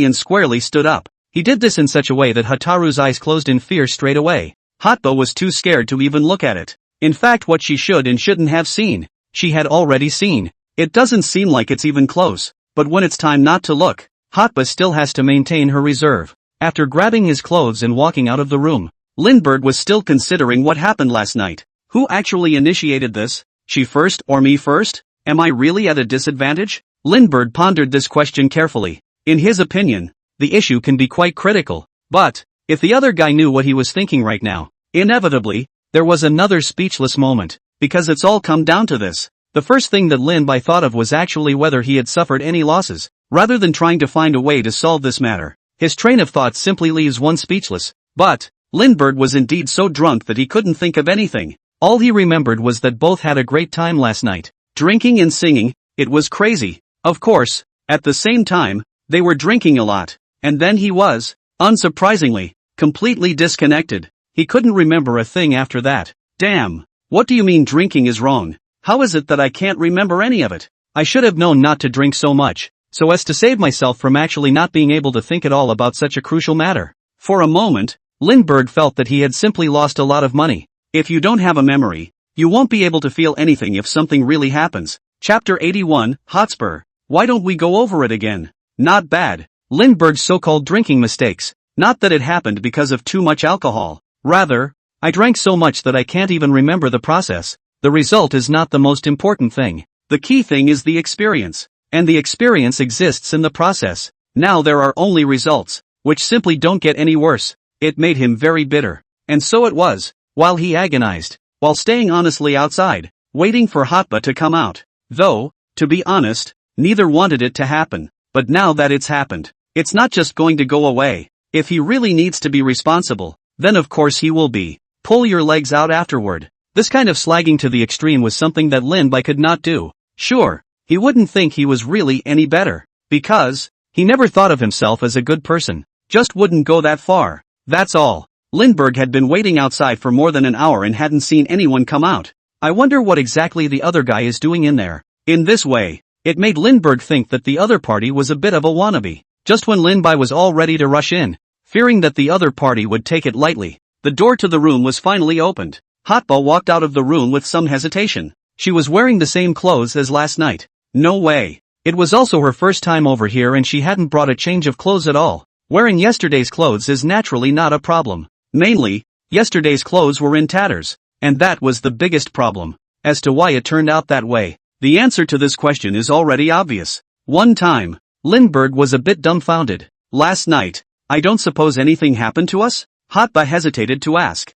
and squarely stood up. He did this in such a way that Hataru's eyes closed in fear straight away. Hotba was too scared to even look at it. In fact, what she should and shouldn't have seen, she had already seen. It doesn't seem like it's even close, but when it's time not to look, Hotba still has to maintain her reserve. After grabbing his clothes and walking out of the room, Lindbergh was still considering what happened last night. Who actually initiated this? She first or me first? Am I really at a disadvantage? Lindbergh pondered this question carefully. In his opinion, the issue can be quite critical. But, if the other guy knew what he was thinking right now, inevitably, there was another speechless moment. Because it's all come down to this. The first thing that Lindbergh thought of was actually whether he had suffered any losses, rather than trying to find a way to solve this matter. His train of thought simply leaves one speechless. But, Lindbergh was indeed so drunk that he couldn't think of anything. All he remembered was that both had a great time last night. Drinking and singing, it was crazy. Of course, at the same time, they were drinking a lot. And then he was, unsurprisingly, completely disconnected. He couldn't remember a thing after that. Damn. What do you mean drinking is wrong? How is it that I can't remember any of it? I should have known not to drink so much, so as to save myself from actually not being able to think at all about such a crucial matter. For a moment, Lindbergh felt that he had simply lost a lot of money. If you don't have a memory, you won't be able to feel anything if something really happens. Chapter 81, Hotspur. Why don't we go over it again? Not bad. Lindbergh's so-called drinking mistakes. Not that it happened because of too much alcohol. Rather, I drank so much that I can't even remember the process. The result is not the most important thing. The key thing is the experience. And the experience exists in the process. Now there are only results, which simply don't get any worse. It made him very bitter. And so it was, while he agonized, while staying honestly outside, waiting for Hotba to come out. Though, to be honest, neither wanted it to happen. But now that it's happened, it's not just going to go away. If he really needs to be responsible, then of course he will be. Pull your legs out afterward. This kind of slagging to the extreme was something that Lindbergh could not do. Sure, he wouldn't think he was really any better, because he never thought of himself as a good person. Just wouldn't go that far. That's all. Lindbergh had been waiting outside for more than an hour and hadn't seen anyone come out. I wonder what exactly the other guy is doing in there. In this way, it made Lindbergh think that the other party was a bit of a wannabe. Just when Lindbergh was all ready to rush in, fearing that the other party would take it lightly, the door to the room was finally opened. Hotba walked out of the room with some hesitation. She was wearing the same clothes as last night. No way. It was also her first time over here and she hadn't brought a change of clothes at all. Wearing yesterday's clothes is naturally not a problem. Mainly, yesterday's clothes were in tatters. And that was the biggest problem. As to why it turned out that way, the answer to this question is already obvious. One time, Lindbergh was a bit dumbfounded. Last night, I don't suppose anything happened to us? Hotba hesitated to ask.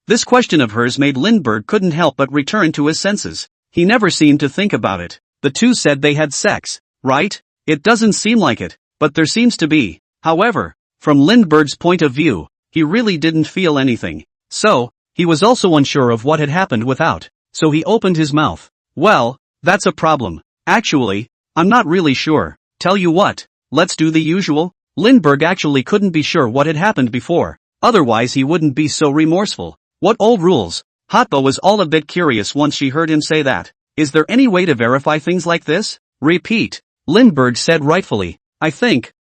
This question of hers made Lindbergh couldn't help but return to his senses. He never seemed to think about it. The two said they had sex, right? It doesn't seem like it, but there seems to be. However, from Lindbergh's point of view, he really didn't feel anything. So, he was also unsure of what had happened without. So he opened his mouth. Well, that's a problem. Actually, I'm not really sure. Tell you what, let's do the usual. Lindbergh actually couldn't be sure what had happened before. Otherwise he wouldn't be so remorseful. What old rules? Hotba was all a bit curious once she heard him say that. Is there any way to verify things like this? Repeat. Lindbergh said rightfully. I think,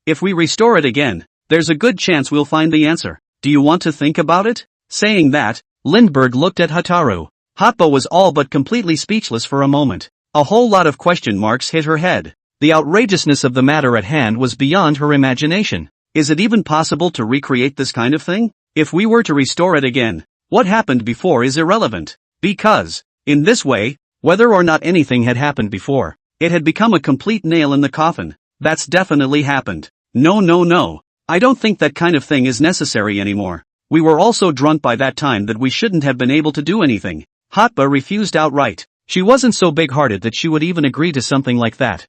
if we restore it again, there's a good chance we'll find the answer. Do you want to think about it? Saying that, Lindbergh looked at Hotaru. Hotba was all but completely speechless for a moment. A whole lot of question marks hit her head. The outrageousness of the matter at hand was beyond her imagination. Is it even possible to recreate this kind of thing? If we were to restore it again, what happened before is irrelevant. Because, in this way, whether or not anything had happened before, it had become a complete nail in the coffin. That's definitely happened. No. I don't think that kind of thing is necessary anymore. We were all so drunk by that time that we shouldn't have been able to do anything. Hotba refused outright. She wasn't so big-hearted that she would even agree to something like that.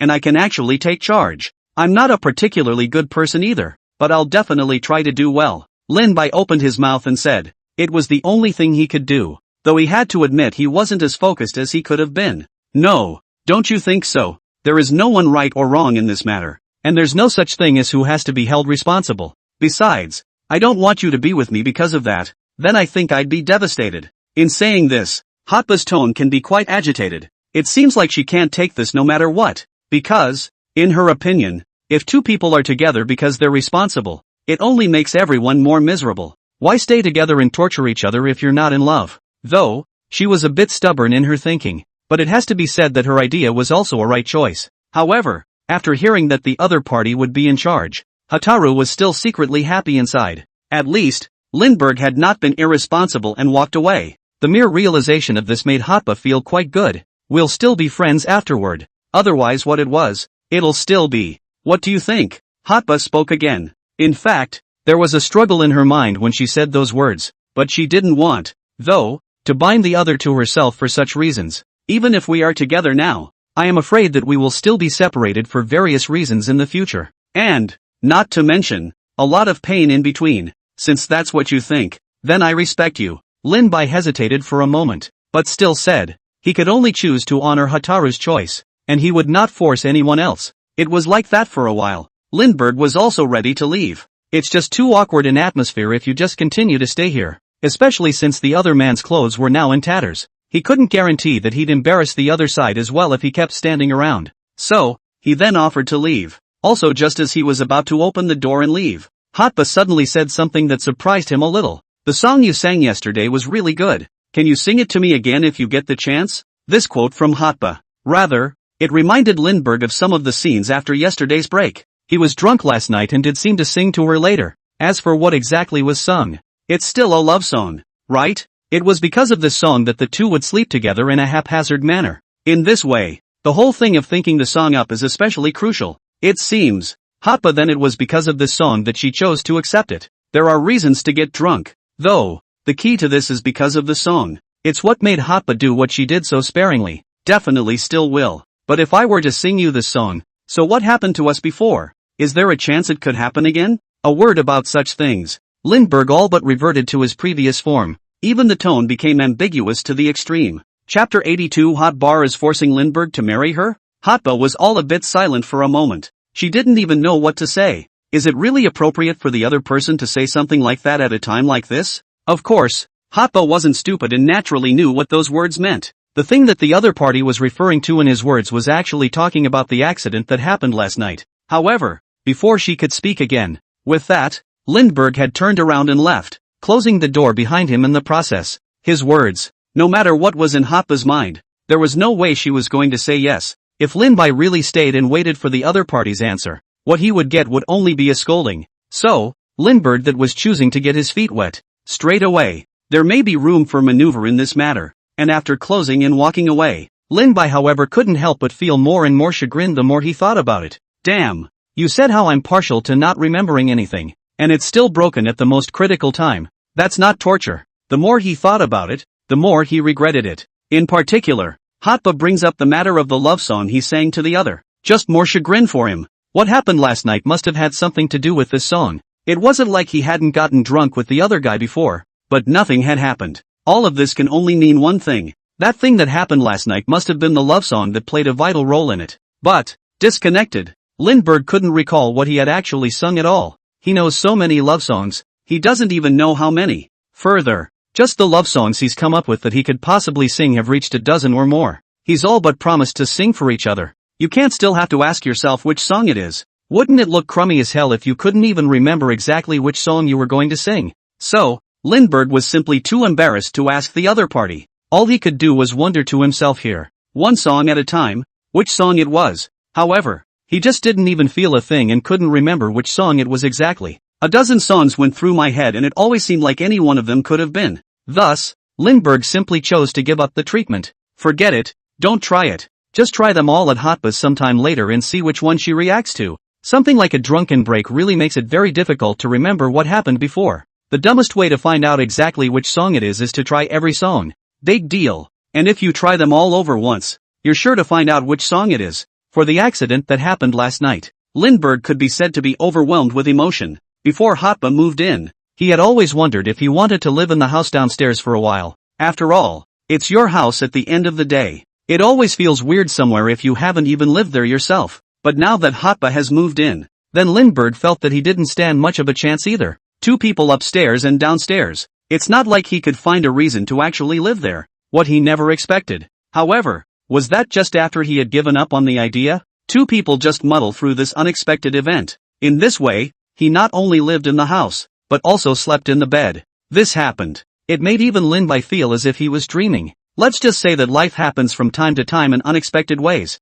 And I can actually take charge. I'm not a particularly good person either, but I'll definitely try to do well. Lindbergh opened his mouth and said. It was the only thing he could do, though he had to admit he wasn't as focused as he could have been. No, don't you think so? There is no one right or wrong in this matter, and there's no such thing as who has to be held responsible. Besides, I don't want you to be with me because of that, then I think I'd be devastated. In saying this, Hotba's tone can be quite agitated. It seems like she can't take this no matter what, because, in her opinion, if two people are together because they're responsible, it only makes everyone more miserable. Why stay together and torture each other if you're not in love? Though, she was a bit stubborn in her thinking, but it has to be said that her idea was also a right choice. However, after hearing that the other party would be in charge, Hotaru was still secretly happy inside. At least, Lindbergh had not been irresponsible and walked away. The mere realization of this made Hotba feel quite good. We'll still be friends afterward. Otherwise what it was, it'll still be. What do you think? Hotba spoke again. In fact, there was a struggle in her mind when she said those words, but she didn't want, though, to bind the other to herself for such reasons. Even if we are together now, I am afraid that we will still be separated for various reasons in the future. And, not to mention, a lot of pain in between. Since that's what you think, then I respect you. Lin Bai hesitated for a moment, but still said, he could only choose to honor Hataru's choice, and he would not force anyone else. It was like that for a while. Lindbergh was also ready to leave. It's just too awkward an atmosphere if you just continue to stay here, especially since the other man's clothes were now in tatters. He couldn't guarantee that he'd embarrass the other side as well if he kept standing around. So, he then offered to leave. Also, just as he was about to open the door and leave, Hotba suddenly said something that surprised him a little. The song you sang yesterday was really good. Can you sing it to me again if you get the chance? This quote from Hotba. Rather, it reminded Lindbergh of some of the scenes after yesterday's break. He was drunk last night and did seem to sing to her later. As for what exactly was sung, it's still a love song, right? It was because of this song that the two would sleep together in a haphazard manner. In this way, the whole thing of thinking the song up is especially crucial. It seems, Hotba, then it was because of this song that she chose to accept it. There are reasons to get drunk, though, the key to this is because of the song. It's what made Hotba do what she did so sparingly. Definitely still will. But if I were to sing you this song, so what happened to us before? Is there a chance it could happen again? A word about such things. Lindbergh all but reverted to his previous form. Even the tone became ambiguous to the extreme. Chapter 82. Hotbar is forcing Lindbergh to marry her? Hotba was all a bit silent for a moment. She didn't even know what to say. Is it really appropriate for the other person to say something like that at a time like this? Of course, Hotba wasn't stupid and naturally knew what those words meant. The thing that the other party was referring to in his words was actually talking about the accident that happened last night. However, before she could speak again, with that, Lindbergh had turned around and left, closing the door behind him in the process. His words, no matter what was in Hotba's mind, there was no way she was going to say yes. If Lin Bai really stayed and waited for the other party's answer, what he would get would only be a scolding. So, Lindbergh that was choosing to get his feet wet, straight away. There may be room for maneuver in this matter. And after closing and walking away, Lin Bai however couldn't help but feel more and more chagrined the more he thought about it. Damn. You said how I'm partial to not remembering anything, and it's still broken at the most critical time. That's not torture. The more he thought about it, the more he regretted it. In particular, Hotba brings up the matter of the love song he sang to the other. Just more chagrin for him. What happened last night must have had something to do with this song. It wasn't like he hadn't gotten drunk with the other guy before, but nothing had happened. All of this can only mean one thing. That thing that happened last night must have been the love song that played a vital role in it. But, disconnected, Lindbergh couldn't recall what he had actually sung at all. He knows so many love songs, he doesn't even know how many. Further, just the love songs he's come up with that he could possibly sing have reached a dozen or more. He's all but promised to sing for each other. You can't still have to ask yourself which song it is. Wouldn't it look crummy as hell if you couldn't even remember exactly which song you were going to sing? So, Lindbergh was simply too embarrassed to ask the other party. All he could do was wonder to himself here, one song at a time, which song it was. However, he just didn't even feel a thing and couldn't remember which song it was exactly. A dozen songs went through my head and it always seemed like any one of them could have been. Thus, Lindbergh simply chose to give up the treatment. Forget it, don't try it. Just try them all at Hotba's sometime later and see which one she reacts to. Something like a drunken break really makes it very difficult to remember what happened before. The dumbest way to find out exactly which song it is to try every song. Big deal. And if you try them all over once, you're sure to find out which song it is. For the accident that happened last night, Lindbergh could be said to be overwhelmed with emotion. Before Hotba moved in, he had always wondered if he wanted to live in the house downstairs for a while. After all, it's your house at the end of the day. It always feels weird somewhere if you haven't even lived there yourself. But now that Hotba has moved in, then Lindbergh felt that he didn't stand much of a chance either. Two people upstairs and downstairs. It's not like he could find a reason to actually live there. What he never expected, however, was that just after he had given up on the idea, two people just muddle through this unexpected event. In this way, he not only lived in the house, but also slept in the bed. This happened. It made even Lin Bai feel as if he was dreaming. Let's just say that life happens from time to time in unexpected ways.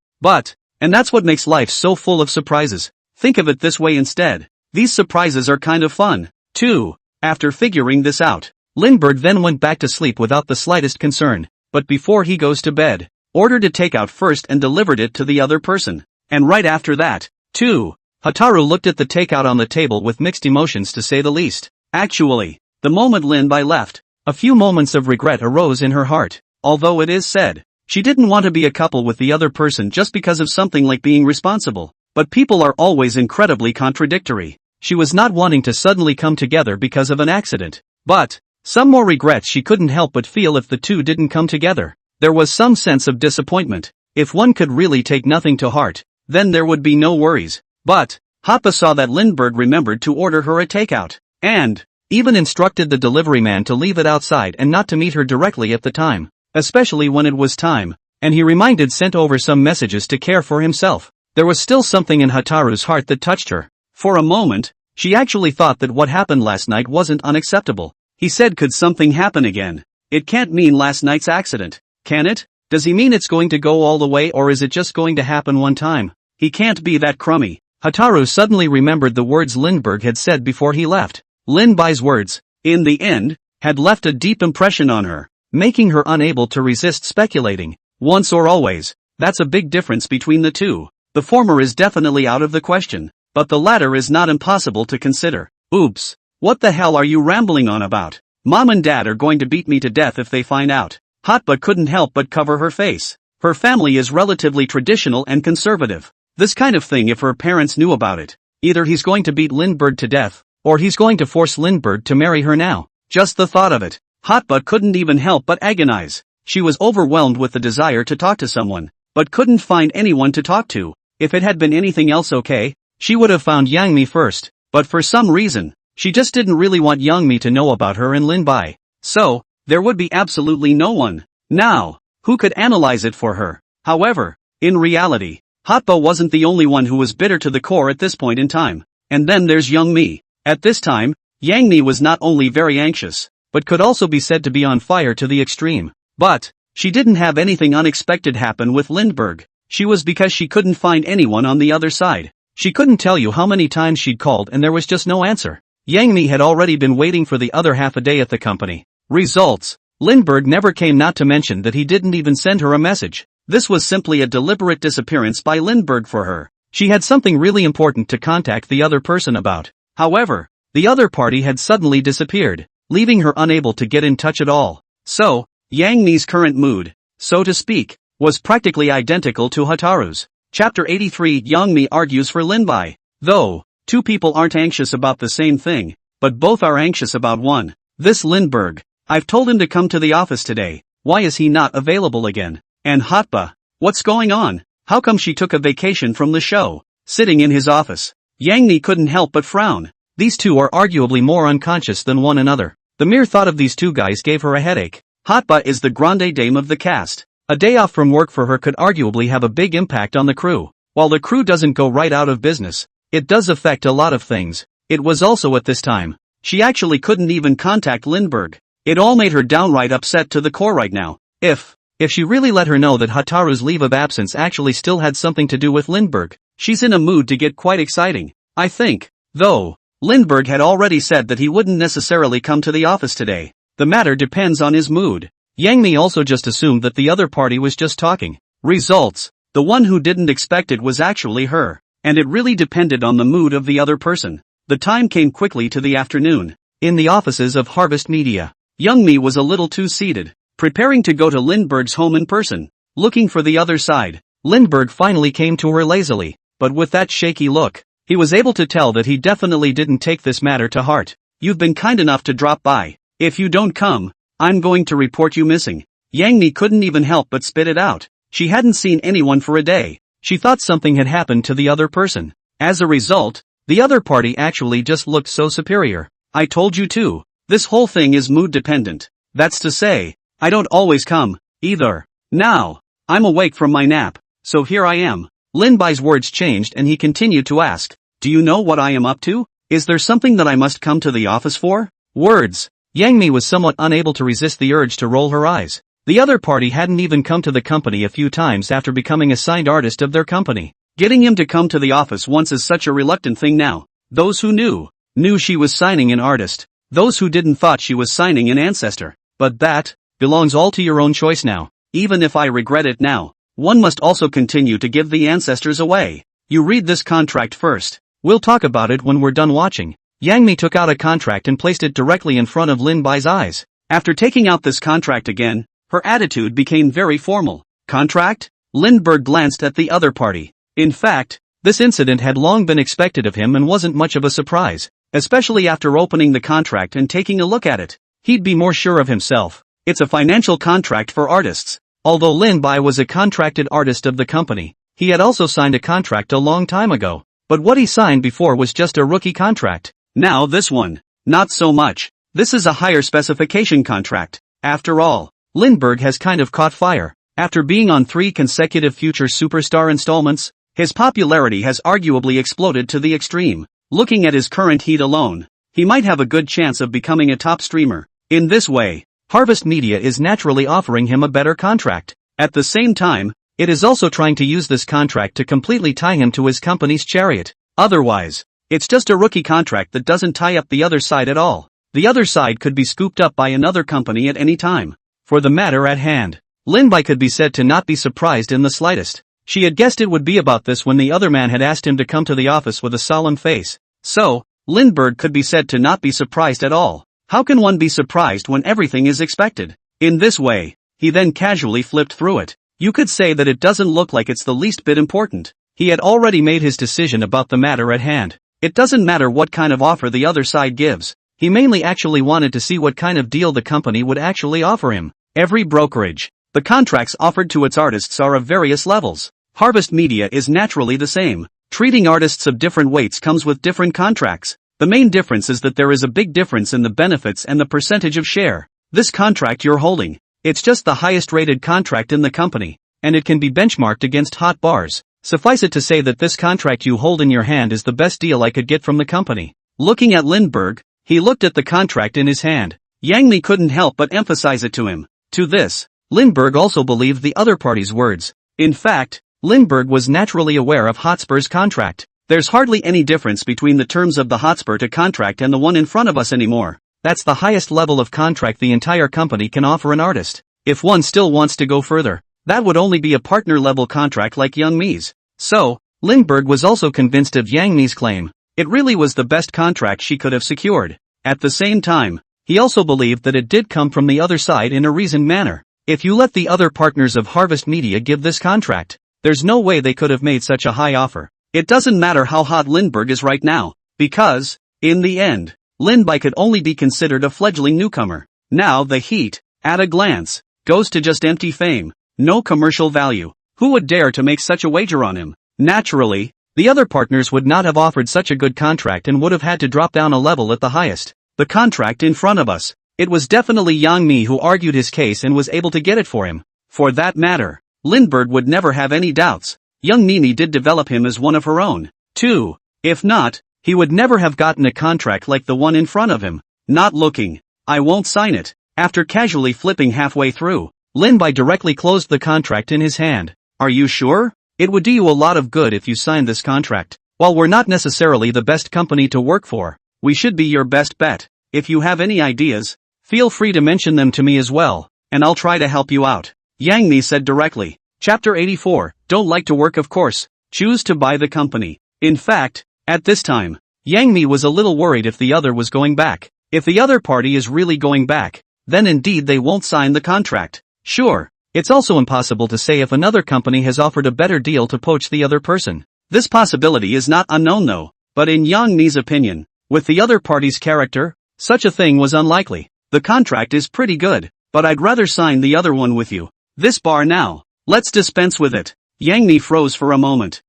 And that's what makes life so full of surprises. Think of it this way instead. These surprises are kind of fun, too. After figuring this out, Lindbergh then went back to sleep without the slightest concern. But before he goes to bed, ordered a takeout first and delivered it to the other person. And right after that, too. Hotaru looked at the takeout on the table with mixed emotions to say the least. Actually, the moment Lin-bai left, a few moments of regret arose in her heart. Although it is said, she didn't want to be a couple with the other person just because of something like being responsible. But people are always incredibly contradictory. She was not wanting to suddenly come together because of an accident. But some more regrets she couldn't help but feel if the two didn't come together. There was some sense of disappointment. If one could really take nothing to heart, then there would be no worries. But Hoppa saw that Lindbergh remembered to order her a takeout, and even instructed the delivery man to leave it outside and not to meet her directly at the time, especially when it was time, and he sent over some messages to care for himself. There was still something in Hotaru's heart that touched her. For a moment, she actually thought that what happened last night wasn't unacceptable. He said, could something happen again? It can't mean last night's accident, can it? Does he mean it's going to go all the way, or is it just going to happen one time? He can't be that crummy. Hotaru suddenly remembered the words Lindbergh had said before he left. Lin-bai's words, in the end, had left a deep impression on her, making her unable to resist speculating. Once or always, that's a big difference between the two. The former is definitely out of the question, but the latter is not impossible to consider. Oops, what the hell are you rambling on about? Mom and Dad are going to beat me to death if they find out. Hotba couldn't help but cover her face. Her family is relatively traditional and conservative. This kind of thing, if her parents knew about it, either he's going to beat Lindbergh to death, or he's going to force Lindbergh to marry her now. Just the thought of it. Hotba couldn't even help but agonize. She was overwhelmed with the desire to talk to someone, but couldn't find anyone to talk to. If it had been anything else, okay, she would have found Yang-mi first, but for some reason, she just didn't really want Yang-mi to know about her and Lin-bai. So, there would be absolutely no one, now, who could analyze it for her. However, in reality, Hotba wasn't the only one who was bitter to the core at this point in time. And then there's Yang-mi. At this time, Yang-mi was not only very anxious, but could also be said to be on fire to the extreme. But she didn't have anything unexpected happen with Lindbergh. She was because she couldn't find anyone on the other side. She couldn't tell you how many times she'd called and there was just no answer. Yang-mi had already been waiting for the other half a day at the company. Results. Lindbergh never came, not to mention that he didn't even send her a message. This was simply a deliberate disappearance by Lindbergh for her. She had something really important to contact the other person about. However, the other party had suddenly disappeared, leaving her unable to get in touch at all. So, Yang-mi's current mood, so to speak, was practically identical to Hotaru's. Chapter 83. Yang-mi argues for Lin-bai. Though, two people aren't anxious about the same thing, but both are anxious about one. This Lindbergh. I've told him to come to the office today. Why is he not available again? And Hotba. What's going on? How come she took a vacation from the show? Sitting in his office, Yang-mi couldn't help but frown. These two are arguably more unconscious than one another. The mere thought of these two guys gave her a headache. Hotba is the grande dame of the cast. A day off from work for her could arguably have a big impact on the crew. While the crew doesn't go right out of business, it does affect a lot of things. It was also at this time. She actually couldn't even contact Lindbergh. It all made her downright upset to the core right now. If she really let her know that Hotaru's leave of absence actually still had something to do with Lindbergh, she's in a mood to get quite exciting. I think, though, Lindbergh had already said that he wouldn't necessarily come to the office today. The matter depends on his mood. Yang-mi also just assumed that the other party was just talking. Results. The one who didn't expect it was actually her. And it really depended on the mood of the other person. The time came quickly to the afternoon. In the offices of Harvest Media, Yang-mi was a little too seated, preparing to go to Lindbergh's home in person, looking for the other side. Lindbergh finally came to her lazily, but with that shaky look. He was able to tell that he definitely didn't take this matter to heart. You've been kind enough to drop by. If you don't come, I'm going to report you missing. Yang-mi couldn't even help but spit it out. She hadn't seen anyone for a day. She thought something had happened to the other person. As a result, the other party actually just looked so superior. I told you to. This whole thing is mood dependent. That's to say, I don't always come, either. Now, I'm awake from my nap, so here I am. Lin-bai's words changed and he continued to ask, do you know what I am up to? Is there something that I must come to the office for? Words. Yang-mi was somewhat unable to resist the urge to roll her eyes. The other party hadn't even come to the company a few times after becoming a signed artist of their company. Getting him to come to the office once is such a reluctant thing now. Those who knew she was signing an artist. Those who didn't thought she was signing an ancestor. But that belongs all to your own choice now. even if I regret it now. One must also continue to give the ancestors away. You read this contract first. We'll talk about it when we're done watching. Yang Mi took out a contract and placed it directly in front of Lin Bai's eyes. After taking out this contract again, her attitude became very formal. Contract? Lindbergh glanced at the other party. In fact, this incident had long been expected of him and wasn't much of a surprise, especially after opening the contract and taking a look at it. He'd be more sure of himself. It's a financial contract for artists. Although Lin Bai was a contracted artist of the company, he had also signed a contract a long time ago. But what he signed before was just a rookie contract. Now this one, not so much. This is a higher specification contract. After all, Lindbergh has kind of caught fire. After being on 3 consecutive Future Superstar installments, his popularity has arguably exploded to the extreme. Looking at his current heat alone, he might have a good chance of becoming a top streamer. In this way, Harvest Media is naturally offering him a better contract. At the same time, it is also trying to use this contract to completely tie him to his company's chariot. Otherwise, it's just a rookie contract that doesn't tie up the other side at all. The other side could be scooped up by another company at any time. For the matter at hand, Lin Bai could be said to not be surprised in the slightest. She had guessed it would be about this when the other man had asked him to come to the office with a solemn face. So, Lindbergh could be said to not be surprised at all. How can one be surprised when everything is expected? In this way, he then casually flipped through it. You could say that it doesn't look like it's the least bit important. He had already made his decision about the matter at hand. It doesn't matter what kind of offer the other side gives. He mainly actually wanted to see what kind of deal the company would actually offer him. Every brokerage, the contracts offered to its artists are of various levels. Harvest Media is naturally the same. Treating artists of different weights comes with different contracts. The main difference is that there is a big difference in the benefits and the percentage of share. This contract you're holding, it's just the highest rated contract in the company, and it can be benchmarked against hot bars. Suffice it to say that this contract you hold in your hand is the best deal I could get from the company. Looking at Lindbergh, he looked at the contract in his hand. Yang Mi couldn't help but emphasize it to him. To this, Lindbergh also believed the other party's words. In fact, Lindbergh was naturally aware of Hotspur's contract. There's hardly any difference between the terms of the Hotspur to contract and the one in front of us anymore. That's the highest level of contract the entire company can offer an artist. If one still wants to go further, that would only be a partner-level contract like Yang Mi's. So, Lindbergh was also convinced of Yang Mi's claim. It really was the best contract she could have secured. At the same time, he also believed that it did come from the other side in a reasoned manner. If you let the other partners of Harvest Media give this contract, there's no way they could have made such a high offer. It doesn't matter how hot Lindbergh is right now, because, in the end, Lin Bai could only be considered a fledgling newcomer. Now the heat, at a glance, goes to just empty fame. No commercial value. Who would dare to make such a wager on him? Naturally, the other partners would not have offered such a good contract and would have had to drop down a level at the highest. The contract in front of us. It was definitely Yang Mi who argued his case and was able to get it for him. For that matter, Lindbergh would never have any doubts. Young Mimi did develop him as one of her own, too. If not, he would never have gotten a contract like the one in front of him. Not looking. I won't sign it. After casually flipping halfway through, Lin Bai directly closed the contract in his hand. Are you sure? It would do you a lot of good if you signed this contract. While we're not necessarily the best company to work for, we should be your best bet. If you have any ideas, feel free to mention them to me as well, and I'll try to help you out. Yang Mi said directly. Chapter 84, Don't like to work of course, choose to buy the company. In fact, at this time, Yang Mi was a little worried if the other was going back. If the other party is really going back, then indeed they won't sign the contract. Sure, it's also impossible to say if another company has offered a better deal to poach the other person. This possibility is not unknown though, but in Yang Mi's opinion, with the other party's character, such a thing was unlikely. The contract is pretty good, but I'd rather sign the other one with you. This bar now. Let's dispense with it. Yang Mi froze for a moment.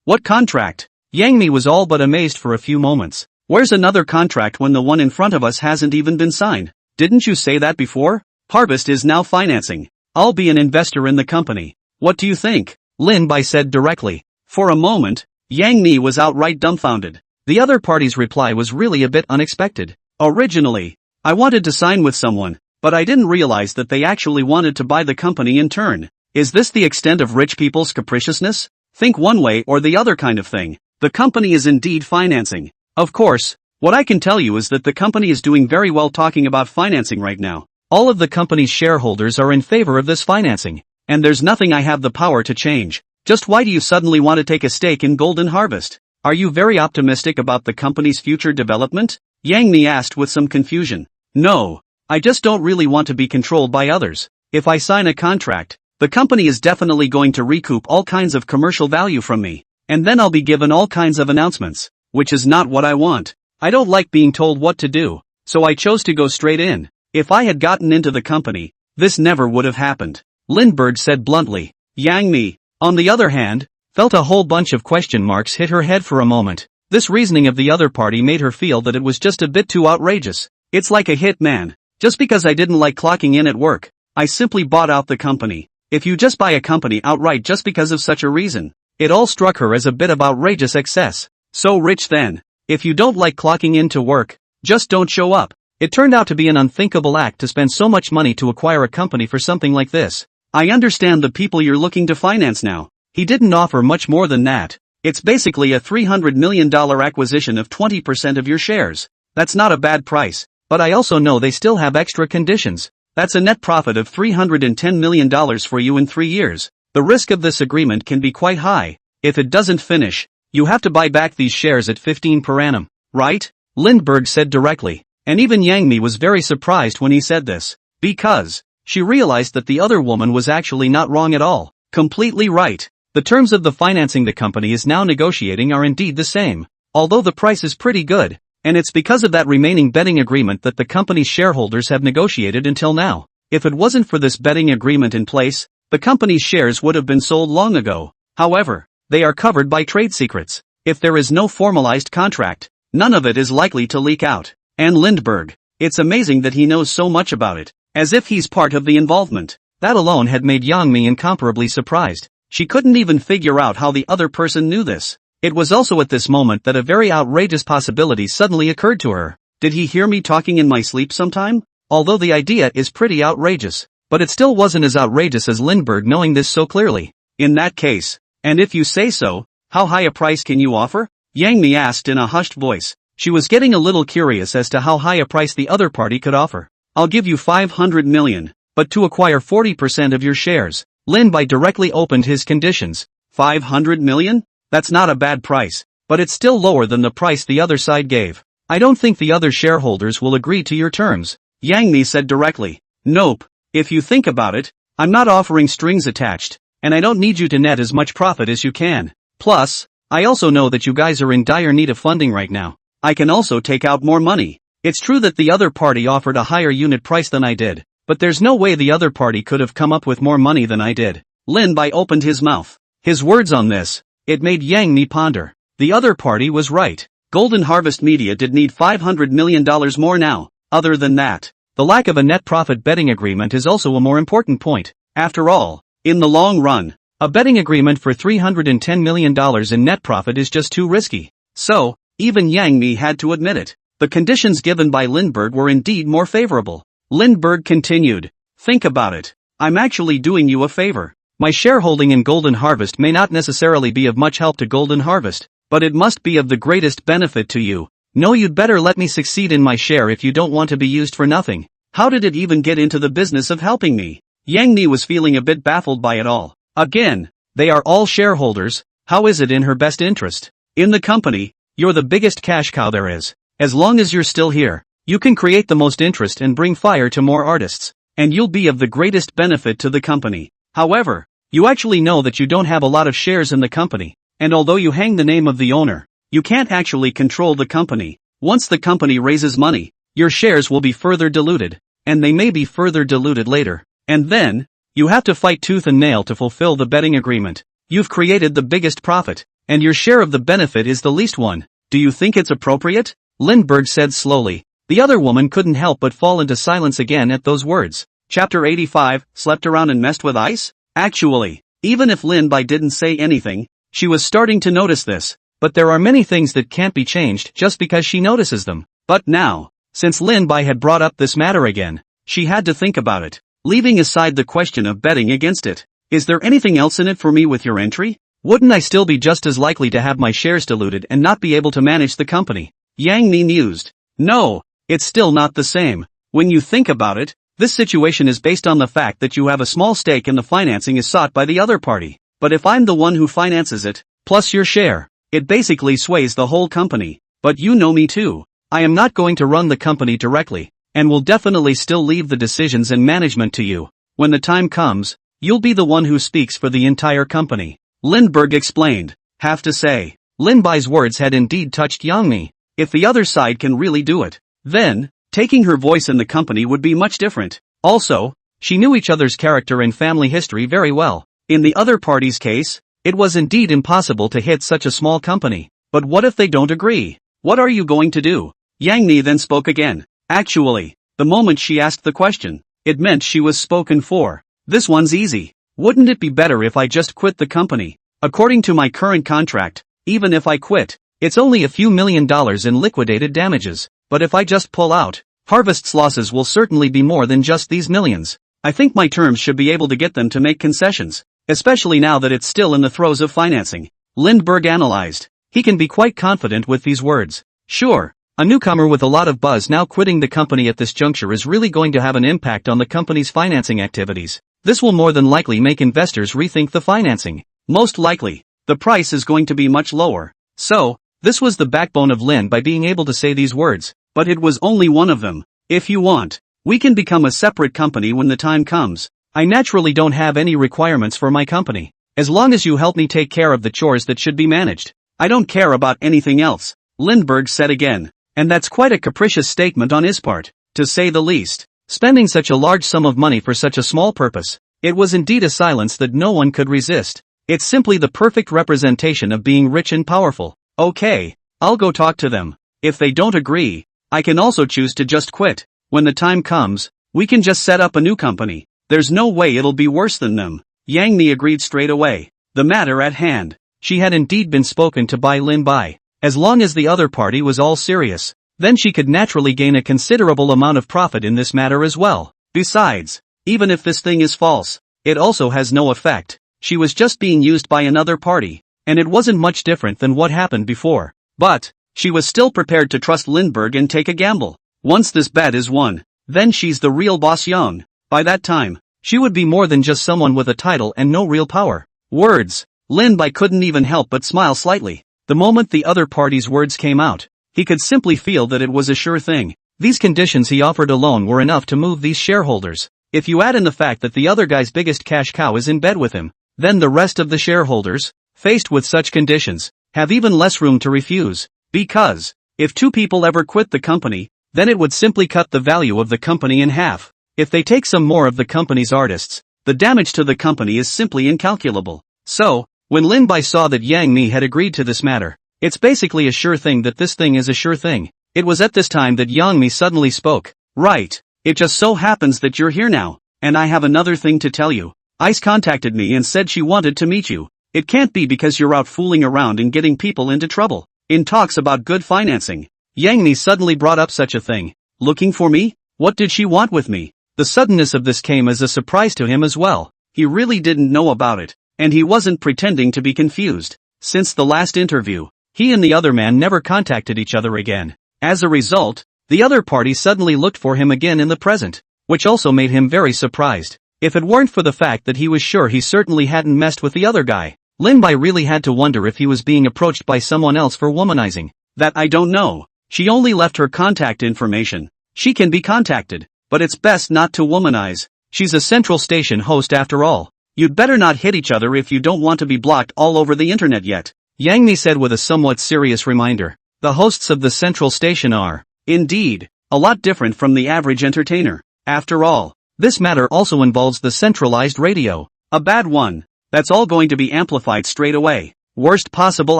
What contract? Yang Mi was all but amazed for a few moments. Where's another contract when the one in front of us hasn't even been signed? Didn't you say that before? Harvest is now financing. I'll be an investor in the company. What do you think? Lin Bai said directly. For a moment, Yang Mi was outright dumbfounded. The other party's reply was really a bit unexpected. Originally, I wanted to sign with someone, but I didn't realize that they actually wanted to buy the company in turn. Is this the extent of rich people's capriciousness? Think one way or the other kind of thing. The company is indeed financing. Of course, what I can tell you is that the company is doing very well talking about financing right now. All of the company's shareholders are in favor of this financing, and there's nothing I have the power to change. Just why do you suddenly want to take a stake in Golden Harvest? Are you very optimistic about the company's future development? Yang Mi asked with some confusion. No, I just don't really want to be controlled by others. If I sign a contract, the company is definitely going to recoup all kinds of commercial value from me, and then I'll be given all kinds of announcements, which is not what I want. I don't like being told what to do, so I chose to go straight in. If I had gotten into the company, this never would have happened, Lindbergh said bluntly. Yang Mi, on the other hand, felt a whole bunch of question marks hit her head for a moment. This reasoning of the other party made her feel that it was just a bit too outrageous. It's like a hit man. Just because I didn't like clocking in at work, I simply bought out the company. If you just buy a company outright just because of such a reason, it all struck her as a bit of outrageous excess. So rich then. If you don't like clocking in to work, just don't show up. It turned out to be an unthinkable act to spend so much money to acquire a company for something like this. I understand the people you're looking to finance now. He didn't offer much more than that. It's basically a $300 million acquisition of 20% of your shares. That's not a bad price, but I also know they still have extra conditions. That's a net profit of $310 million for you in 3 years. The risk of this agreement can be quite high. If it doesn't finish, you have to buy back these shares at 15 per annum, right? Lindbergh said directly, and even Yang Mi was very surprised when he said this, because she realized that the other woman was actually not wrong at all, completely right. The terms of the financing the company is now negotiating are indeed the same, although the price is pretty good, and it's because of that remaining betting agreement that the company's shareholders have negotiated until now. If it wasn't for this betting agreement in place, the company's shares would have been sold long ago. However, they are covered by trade secrets. If there is no formalized contract, none of it is likely to leak out. And Lindbergh, it's amazing that he knows so much about it, as if he's part of the involvement. That alone had made Yang Mi incomparably surprised. She couldn't even figure out how the other person knew this. It was also at this moment that a very outrageous possibility suddenly occurred to her. Did he hear me talking in my sleep sometime? Although the idea is pretty outrageous, but it still wasn't as outrageous as Lindbergh knowing this so clearly. In that case, and if you say so, how high a price can you offer? Yang Mi asked in a hushed voice. She was getting a little curious as to how high a price the other party could offer. I'll give you $500 million, but to acquire 40% of your shares. Lindbergh directly opened his conditions. $500 million? That's not a bad price, but it's still lower than the price the other side gave. I don't think the other shareholders will agree to your terms, Yang Mi said directly. Nope. If you think about it, I'm not offering strings attached, and I don't need you to net as much profit as you can. Plus, I also know that you guys are in dire need of funding right now. I can also take out more money. It's true that the other party offered a higher unit price than I did, but there's no way the other party could have come up with more money than I did. Lindbergh opened his mouth. His words on this, it made Yang Mi ponder. The other party was right. Golden Harvest Media did need $500 million more now. Other than that, the lack of a net profit betting agreement is also a more important point. After all, in the long run, a betting agreement for $310 million in net profit is just too risky. So, even Yang Mi had to admit it. The conditions given by Lindbergh were indeed more favorable. Lindbergh continued, think about it. I'm actually doing you a favor. My shareholding in Golden Harvest may not necessarily be of much help to Golden Harvest, but it must be of the greatest benefit to you. No, you'd better let me succeed in my share if you don't want to be used for nothing. How did it even get into the business of helping me? Yang Mi was feeling a bit baffled by it all. Again, they are all shareholders. How is it in her best interest? In the company, you're the biggest cash cow there is. As long as you're still here, you can create the most interest and bring fire to more artists, and you'll be of the greatest benefit to the company. However, you actually know that you don't have a lot of shares in the company, and although you hang the name of the owner, you can't actually control the company. Once the company raises money, your shares will be further diluted, and they may be further diluted later. And then, you have to fight tooth and nail to fulfill the betting agreement. You've created the biggest profit, and your share of the benefit is the least one. Do you think it's appropriate? Lindbergh said slowly. The other woman couldn't help but fall into silence again at those words. Chapter 85, slept around and messed with ice? Actually, even if Lindbergh didn't say anything, she was starting to notice this. But there are many things that can't be changed just because she notices them. But now, since Lindbergh had brought up this matter again, she had to think about it, leaving aside the question of betting against it. Is there anything else in it for me with your entry? Wouldn't I still be just as likely to have my shares diluted and not be able to manage the company? Yang Mi mused. No, it's still not the same. When you think about it, This situation is based on the fact that you have a small stake and the financing is sought by the other party. But if I'm the one who finances it, plus your share, it basically sways the whole company. But you know me too. I am not going to run the company directly, and will definitely still leave the decisions and management to you. When the time comes, you'll be the one who speaks for the entire company. Lindbergh explained. Have to say, Lin Bai's words had indeed touched Yang Mi. If the other side can really do it, then, taking her voice in the company would be much different. Also, she knew each other's character and family history very well. In the other party's case, it was indeed impossible to hit such a small company. But what if they don't agree? What are you going to do? Yang Mi then spoke again. Actually, the moment she asked the question, it meant she was spoken for. This one's easy. Wouldn't it be better if I just quit the company? According to my current contract, even if I quit, it's only a few $1 million in liquidated damages. But if I just pull out, Harvest's losses will certainly be more than just these millions. I think my terms should be able to get them to make concessions, especially now that it's still in the throes of financing. Lindbergh analyzed. He can be quite confident with these words. Sure, a newcomer with a lot of buzz now quitting the company at this juncture is really going to have an impact on the company's financing activities. This will more than likely make investors rethink the financing. Most likely, the price is going to be much lower. So, this was the backbone of Lin by being able to say these words, but it was only one of them. If you want, we can become a separate company when the time comes. I naturally don't have any requirements for my company. As long as you help me take care of the chores that should be managed, I don't care about anything else, Lindbergh said again. And that's quite a capricious statement on his part, to say the least. Spending such a large sum of money for such a small purpose, it was indeed a silence that no one could resist. It's simply the perfect representation of being rich and powerful. Okay, I'll go talk to them. If they don't agree, I can also choose to just quit. When the time comes, we can just set up a new company. There's no way it'll be worse than them. Yang Mi agreed straight away. The matter at hand. She had indeed been spoken to by Lin Bai. As long as the other party was all serious, then she could naturally gain a considerable amount of profit in this matter as well. Besides, even if this thing is false, it also has no effect. She was just being used by another party, and it wasn't much different than what happened before. But, she was still prepared to trust Lindbergh and take a gamble. Once this bet is won, then she's the real boss Young. By that time, she would be more than just someone with a title and no real power. Words. Lin Bai couldn't even help but smile slightly. The moment the other party's words came out, he could simply feel that it was a sure thing. These conditions he offered alone were enough to move these shareholders. If you add in the fact that the other guy's biggest cash cow is in bed with him, then the rest of the shareholders, faced with such conditions, have even less room to refuse. Because, if two people ever quit the company, then it would simply cut the value of the company in half. If they take some more of the company's artists, the damage to the company is simply incalculable. So, when Lin Bai saw that Yang Mi had agreed to this matter, it's basically a sure thing that this thing is a sure thing. It was at this time that Yang Mi suddenly spoke. Right, it just so happens that you're here now, and I have another thing to tell you. Ice contacted me and said she wanted to meet you. It can't be because you're out fooling around and getting people into trouble. In talks about good financing, Yang Mi suddenly brought up such a thing. Looking for me? What did she want with me? The suddenness of this came as a surprise to him as well. He really didn't know about it, and he wasn't pretending to be confused. Since the last interview, he and the other man never contacted each other again. As a result, the other party suddenly looked for him again in the present, which also made him very surprised. If it weren't for the fact that he was sure he certainly hadn't messed with the other guy, Lin Bai really had to wonder if he was being approached by someone else for womanizing. That I don't know. She only left her contact information. She can be contacted, but it's best not to womanize. She's a Central Station host after all. You'd better not hit each other if you don't want to be blocked all over the internet yet. Yang Mi said with a somewhat serious reminder. The hosts of the Central Station are, indeed, a lot different from the average entertainer. After all, this matter also involves the centralized radio. A bad one. That's all going to be amplified straight away. Worst possible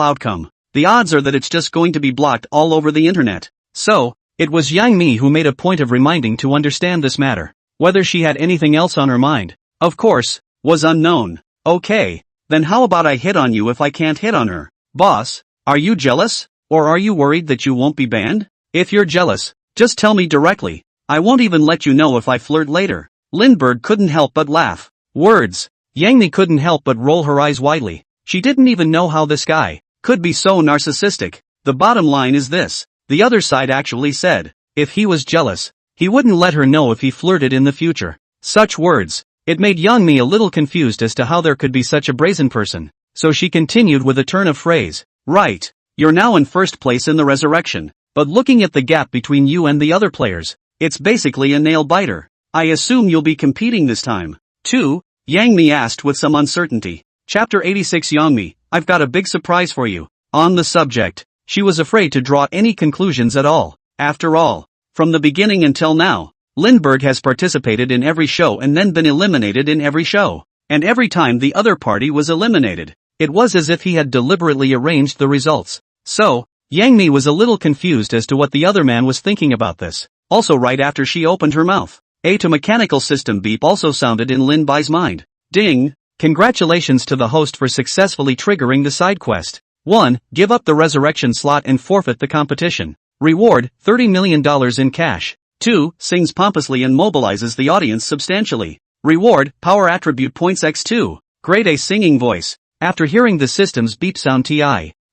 outcome. The odds are that it's just going to be blocked all over the internet. So, it was Yang Mi who made a point of reminding to understand this matter. Whether she had anything else on her mind, of course, was unknown. Okay, then how about I hit on you if I can't hit on her? Boss, are you jealous? Or are you worried that you won't be banned? If you're jealous, just tell me directly. I won't even let you know if I flirt later. Lindbergh couldn't help but laugh. Words. Yang Mi couldn't help but roll her eyes widely. She didn't even know how this guy could be so narcissistic. The bottom line is this. The other side actually said, if he was jealous, he wouldn't let her know if he flirted in the future. Such words. It made Yang Mi a little confused as to how there could be such a brazen person, so she continued with a turn of phrase. Right. You're now in first place in the resurrection, but looking at the gap between you and the other players, it's basically a nail-biter. I assume you'll be competing this time, too? Yang Mi asked with some uncertainty. Chapter 86 Yang Mi, I've got a big surprise for you. On the subject, she was afraid to draw any conclusions at all. After all, from the beginning until now, Lindbergh has participated in every show and then been eliminated in every show. And every time the other party was eliminated, it was as if he had deliberately arranged the results. So, Yang Mi was a little confused as to what the other man was thinking about this. Also right after she opened her mouth, a mechanical system beep also sounded in Lin Bai's mind. Ding! Congratulations to the host for successfully triggering the side quest. 1. Give up the resurrection slot and forfeit the competition. Reward, $30 million in cash. 2. Sings pompously and mobilizes the audience substantially. Reward, power attribute points x2. Grade A singing voice. After hearing the system's beep sound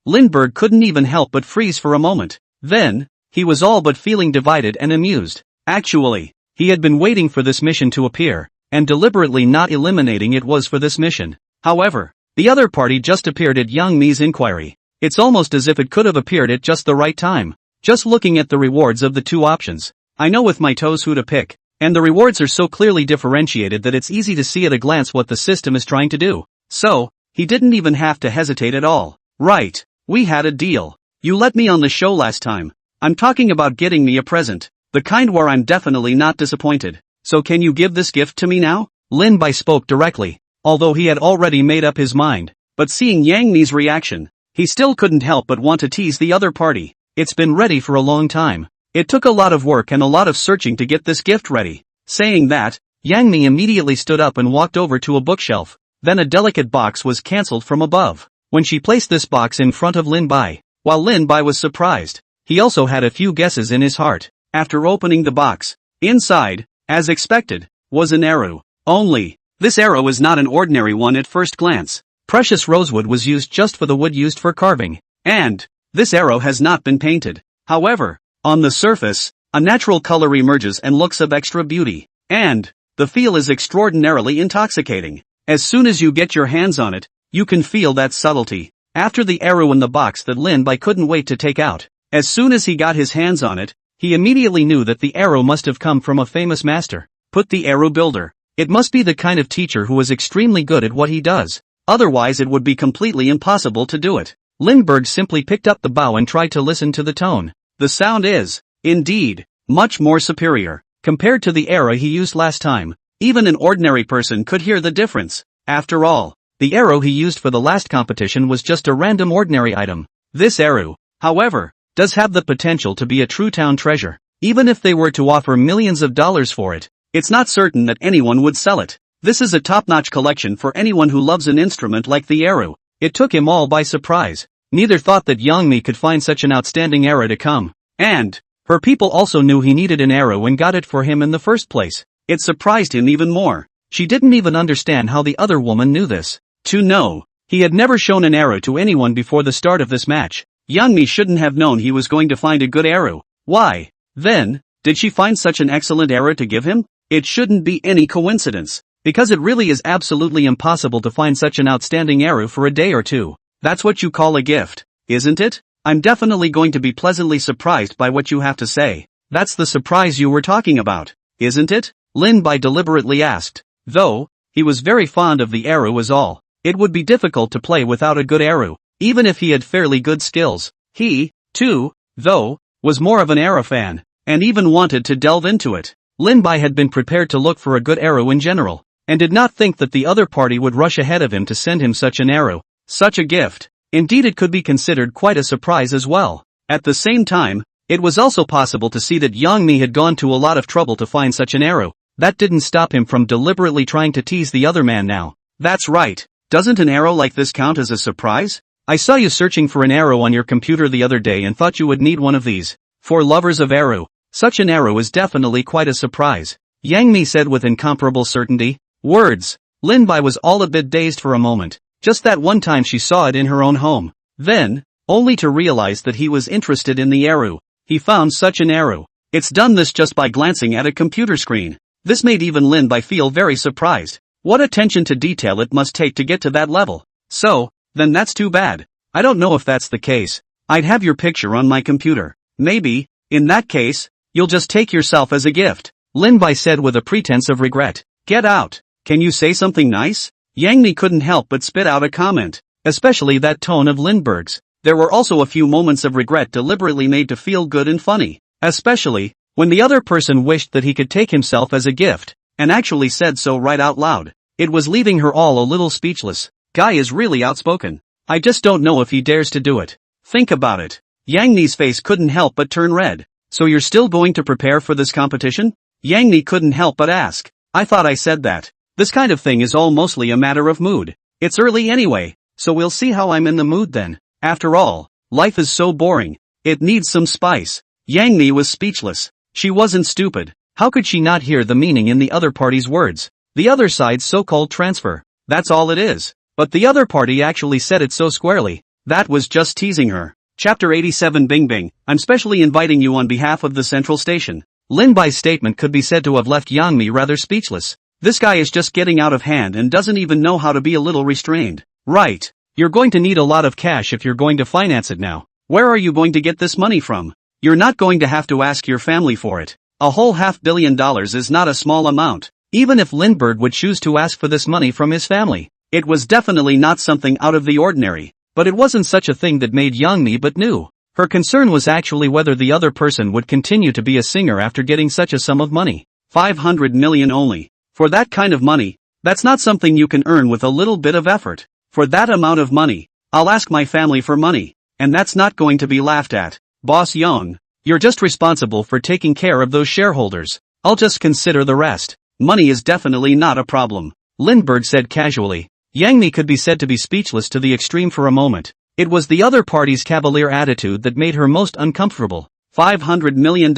Lindbergh couldn't even help but freeze for a moment. Then, he was all but feeling divided and amused. Actually, he had been waiting for this mission to appear, and deliberately not eliminating it was for this mission. However, the other party just appeared at Yang Mi's inquiry. It's almost as if it could have appeared at just the right time. Just looking at the rewards of the two options, I know with my toes who to pick, and the rewards are so clearly differentiated that it's easy to see at a glance what the system is trying to do. So, he didn't even have to hesitate at all. Right, we had a deal. You let me on the show last time. I'm talking about getting me a present, the kind where I'm definitely not disappointed. So can you give this gift to me now? Lin Bai spoke directly, although he had already made up his mind. But seeing Yang Mi's reaction, he still couldn't help but want to tease the other party. It's been ready for a long time. It took a lot of work and a lot of searching to get this gift ready. Saying that, Yang Mi immediately stood up and walked over to a bookshelf. Then a delicate box was cancelled from above. When she placed this box in front of Lin Bai, while Lin Bai was surprised, he also had a few guesses in his heart. After opening the box, inside, as expected, was an arrow. Only, this arrow is not an ordinary one at first glance. Precious rosewood was used just for the wood used for carving. And, this arrow has not been painted. However, on the surface, a natural color emerges and looks of extra beauty. And, the feel is extraordinarily intoxicating. As soon as you get your hands on it, you can feel that subtlety. After the arrow in the box that Lin Bai couldn't wait to take out, as soon as he got his hands on it, he immediately knew that the arrow must have come from a famous master. Put the arrow builder. It must be the kind of teacher who is extremely good at what he does. Otherwise it would be completely impossible to do it. Lindbergh simply picked up the bow and tried to listen to the tone. The sound is, indeed, much more superior, compared to the arrow he used last time. Even an ordinary person could hear the difference. After all, the arrow he used for the last competition was just a random ordinary item. This arrow, however, does have the potential to be a true town treasure. Even if they were to offer millions of dollars for it, it's not certain that anyone would sell it. This is a top-notch collection for anyone who loves an instrument like the arrow. It took him all by surprise. Neither thought that Yang Mi could find such an outstanding arrow to come. And, her people also knew he needed an arrow and got it for him in the first place. It surprised him even more. She didn't even understand how the other woman knew this. To know, he had never shown an arrow to anyone before the start of this match. Yang Mi shouldn't have known he was going to find a good arrow. Why, then, did she find such an excellent arrow to give him? It shouldn't be any coincidence, because it really is absolutely impossible to find such an outstanding arrow for a day or two. That's what you call a gift, isn't it? I'm definitely going to be pleasantly surprised by what you have to say. That's the surprise you were talking about, isn't it? Lin Bai deliberately asked. Though, he was very fond of the arrow as all. It would be difficult to play without a good arrow, even if he had fairly good skills. He, too, though, was more of an arrow fan, and even wanted to delve into it. Lin Bai had been prepared to look for a good arrow in general, and did not think that the other party would rush ahead of him to send him such an arrow, such a gift. Indeed, it could be considered quite a surprise as well. At the same time, it was also possible to see that Yang Mi had gone to a lot of trouble to find such an arrow. That didn't stop him from deliberately trying to tease the other man now. That's right. Doesn't an arrow like this count as a surprise? I saw you searching for an arrow on your computer the other day and thought you would need one of these. For lovers of arrow, such an arrow is definitely quite a surprise, Yang Mi said with incomparable certainty. Words. Lin Bai was all a bit dazed for a moment. Just that one time she saw it in her own home. Then, only to realize that he was interested in the arrow. He found such an arrow. It's done this just by glancing at a computer screen. This made even Lin Bai feel very surprised. What attention to detail it must take to get to that level. So, then that's too bad. I don't know if that's the case. I'd have your picture on my computer. Maybe, in that case, you'll just take yourself as a gift. Lin Bai said with a pretense of regret. Get out. Can you say something nice? Yang Mi couldn't help but spit out a comment. Especially that tone of Lindbergh's. There were also a few moments of regret deliberately made to feel good and funny. Especially, when the other person wished that he could take himself as a gift, and actually said so right out loud. It was leaving her all a little speechless. Guy is really outspoken. I just don't know if he dares to do it. Think about it. Yang Mi's face couldn't help but turn red. So you're still going to prepare for this competition? Yang Mi couldn't help but ask. I thought I said that. This kind of thing is all mostly a matter of mood. It's early anyway, so we'll see how I'm in the mood then. After all, life is so boring. It needs some spice. Yang Mi was speechless. She wasn't stupid. How could she not hear the meaning in the other party's words? The other side's so-called transfer. That's all it is. But the other party actually said it so squarely. That was just teasing her. Chapter 87 Bing Bing, I'm specially inviting you on behalf of the Central Station. Lin Bai's statement could be said to have left Yang Mi rather speechless. This guy is just getting out of hand and doesn't even know how to be a little restrained. Right. You're going to need a lot of cash if you're going to finance it now. Where are you going to get this money from? You're not going to have to ask your family for it. A whole $500 million is not a small amount. Even if Lindbergh would choose to ask for this money from his family, it was definitely not something out of the ordinary. But it wasn't such a thing that made Yang Mi but knew. Her concern was actually whether the other person would continue to be a singer after getting such a sum of money. 500 million only. For that kind of money, that's not something you can earn with a little bit of effort. For that amount of money, I'll ask my family for money. And that's not going to be laughed at. Boss Young, you're just responsible for taking care of those shareholders. I'll just consider the rest. Money is definitely not a problem. Lindbergh said casually. Yang Mi could be said to be speechless to the extreme for a moment. It was the other party's cavalier attitude that made her most uncomfortable. $500 million,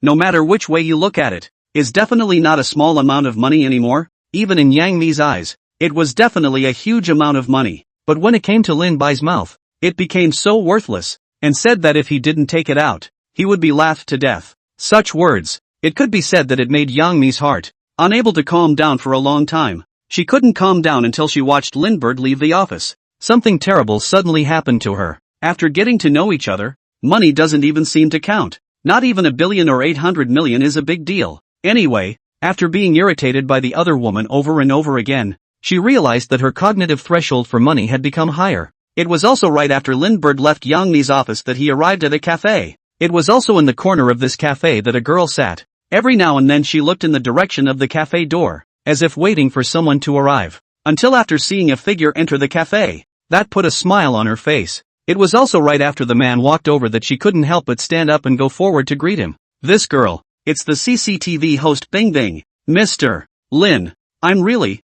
no matter which way you look at it, is definitely not a small amount of money anymore. Even in Yang Mi's eyes, it was definitely a huge amount of money. But when it came to Lin Bai's mouth, it became so worthless, and said that if he didn't take it out, he would be laughed to death. Such words, it could be said that it made Yang Mi's heart unable to calm down for a long time. She couldn't calm down until she watched Lindbergh leave the office. Something terrible suddenly happened to her. After getting to know each other, money doesn't even seem to count. Not even $1 billion or 800 million is a big deal. Anyway, after being irritated by the other woman over and over again, she realized that her cognitive threshold for money had become higher. It was also right after Lindbergh left Yang Mi's office that he arrived at a cafe. It was also in the corner of this cafe that a girl sat. Every now and then she looked in the direction of the cafe door, as if waiting for someone to arrive. Until after seeing a figure enter the cafe, that put a smile on her face. It was also right after the man walked over that she couldn't help but stand up and go forward to greet him. This girl, it's the CCTV host Bing Bing. Mr. Lin, I'm really